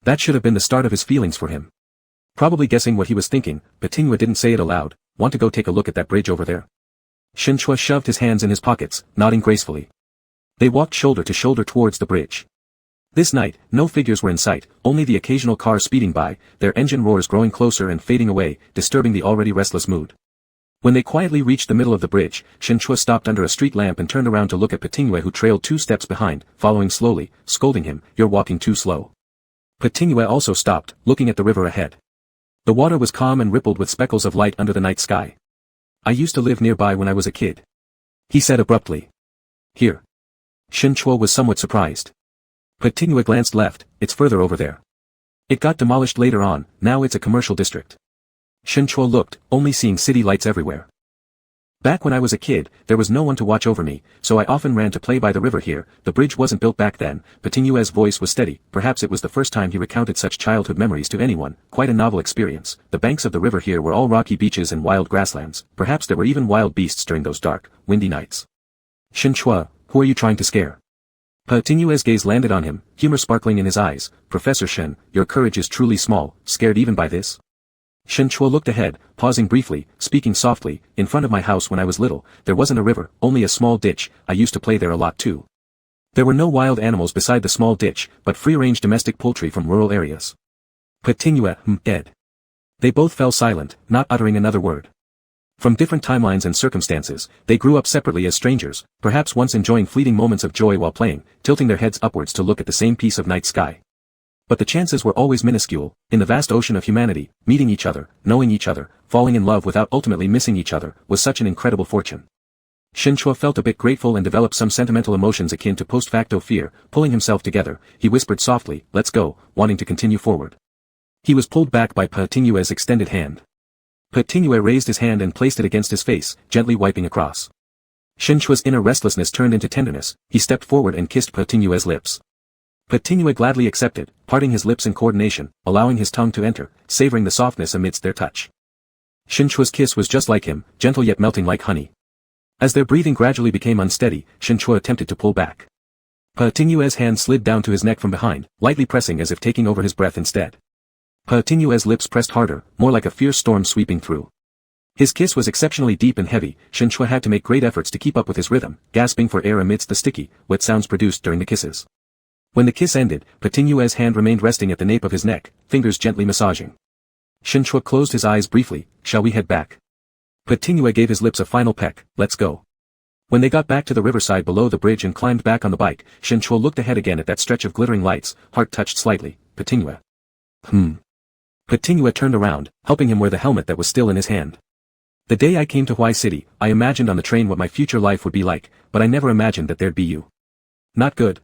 That should have been the start of his feelings for him. Probably guessing what he was thinking, Petinua didn't say it aloud. Want to go take a look at that bridge over there? Shinchua shoved his hands in his pockets, nodding gracefully. They walked shoulder to shoulder towards the bridge. This night, no figures were in sight, only the occasional car speeding by, their engine roars growing closer and fading away, disturbing the already restless mood. When they quietly reached the middle of the bridge, Shinchua stopped under a street lamp and turned around to look at Petinua, who trailed 2 steps behind, following slowly, scolding him, "You're walking too slow." Petinua also stopped, looking at the river ahead. The water was calm and rippled with speckles of light under the night sky. "I used to live nearby when I was a kid," he said abruptly. "Here?" Shinchua was somewhat surprised. Petinua glanced left. "It's further over there. It got demolished later on, now it's a commercial district." Shinchua looked, only seeing city lights everywhere. "Back when I was a kid, there was no one to watch over me, so I often ran to play by the river here. The bridge wasn't built back then." Petinua's voice was steady. Perhaps it was the first time he recounted such childhood memories to anyone. Quite a novel experience. The banks of the river here were all rocky beaches and wild grasslands. Perhaps there were even wild beasts during those dark, windy nights. "Shinchua, who are you trying to scare?" Petinua's gaze landed on him, humor sparkling in his eyes. "Professor Shen, your courage is truly small, scared even by this?" Shinchua looked ahead, pausing briefly, speaking softly. "In front of my house when I was little, there wasn't a river, only a small ditch. I used to play there a lot too. There were no wild animals beside the small ditch, but free-range domestic poultry from rural areas." Petinua, Ed. They both fell silent, not uttering another word. From different timelines and circumstances, they grew up separately as strangers, perhaps once enjoying fleeting moments of joy while playing, tilting their heads upwards to look at the same piece of night sky. But the chances were always minuscule. In the vast ocean of humanity, meeting each other, knowing each other, falling in love without ultimately missing each other, was such an incredible fortune. Shinchua felt a bit grateful and developed some sentimental emotions akin to post facto fear. Pulling himself together, he whispered softly, "Let's go," wanting to continue forward. He was pulled back by Petinua's extended hand. Petinua raised his hand and placed it against his face, gently wiping across. Shinchua's inner restlessness turned into tenderness. He stepped forward and kissed Petinua's lips. Petinua gladly accepted, parting his lips in coordination, allowing his tongue to enter, savoring the softness amidst their touch. Shinchua's kiss was just like him, gentle yet melting like honey. As their breathing gradually became unsteady, Shinchua attempted to pull back. Petinua's hand slid down to his neck from behind, lightly pressing as if taking over his breath instead. Petinua's lips pressed harder, more like a fierce storm sweeping through. His kiss was exceptionally deep and heavy. Shinchua had to make great efforts to keep up with his rhythm, gasping for air amidst the sticky, wet sounds produced during the kisses. When the kiss ended, Petinua's hand remained resting at the nape of his neck, fingers gently massaging. Shinchua closed his eyes briefly. "Shall we head back?" Petinua gave his lips a final peck. "Let's go." When they got back to the riverside below the bridge and climbed back on the bike, Shinchua looked ahead again at that stretch of glittering lights, heart touched slightly. "Petinua." Petinua turned around, helping him wear the helmet that was still in his hand. "The day I came to Hawaii City, I imagined on the train what my future life would be like, but I never imagined that there'd be you." "Not good."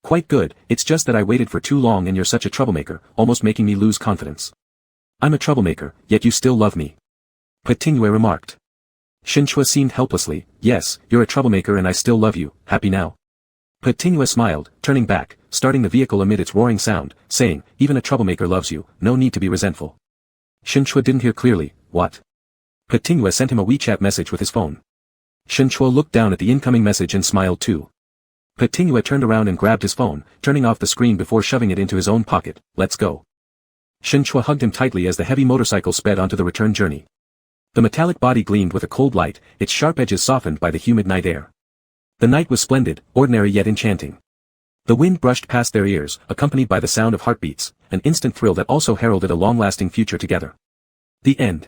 "Quite good, it's just that I waited for too long and you're such a troublemaker, almost making me lose confidence." "I'm a troublemaker, yet you still love me," Petinua remarked. Shinchua seemed helplessly. "Yes, you're a troublemaker and I still love you. Happy now?" Petinua smiled, turning back, starting the vehicle amid its roaring sound, saying, "Even a troublemaker loves you, no need to be resentful." Shinchua didn't hear clearly. "What?" Petinua sent him a WeChat message with his phone. Shinchua looked down at the incoming message and smiled too. Petinua turned around and grabbed his phone, turning off the screen before shoving it into his own pocket. "Let's go." Shinchua hugged him tightly as the heavy motorcycle sped onto the return journey. The metallic body gleamed with a cold light, its sharp edges softened by the humid night air. The night was splendid, ordinary yet enchanting. The wind brushed past their ears, accompanied by the sound of heartbeats, an instant thrill that also heralded a long-lasting future together. The end.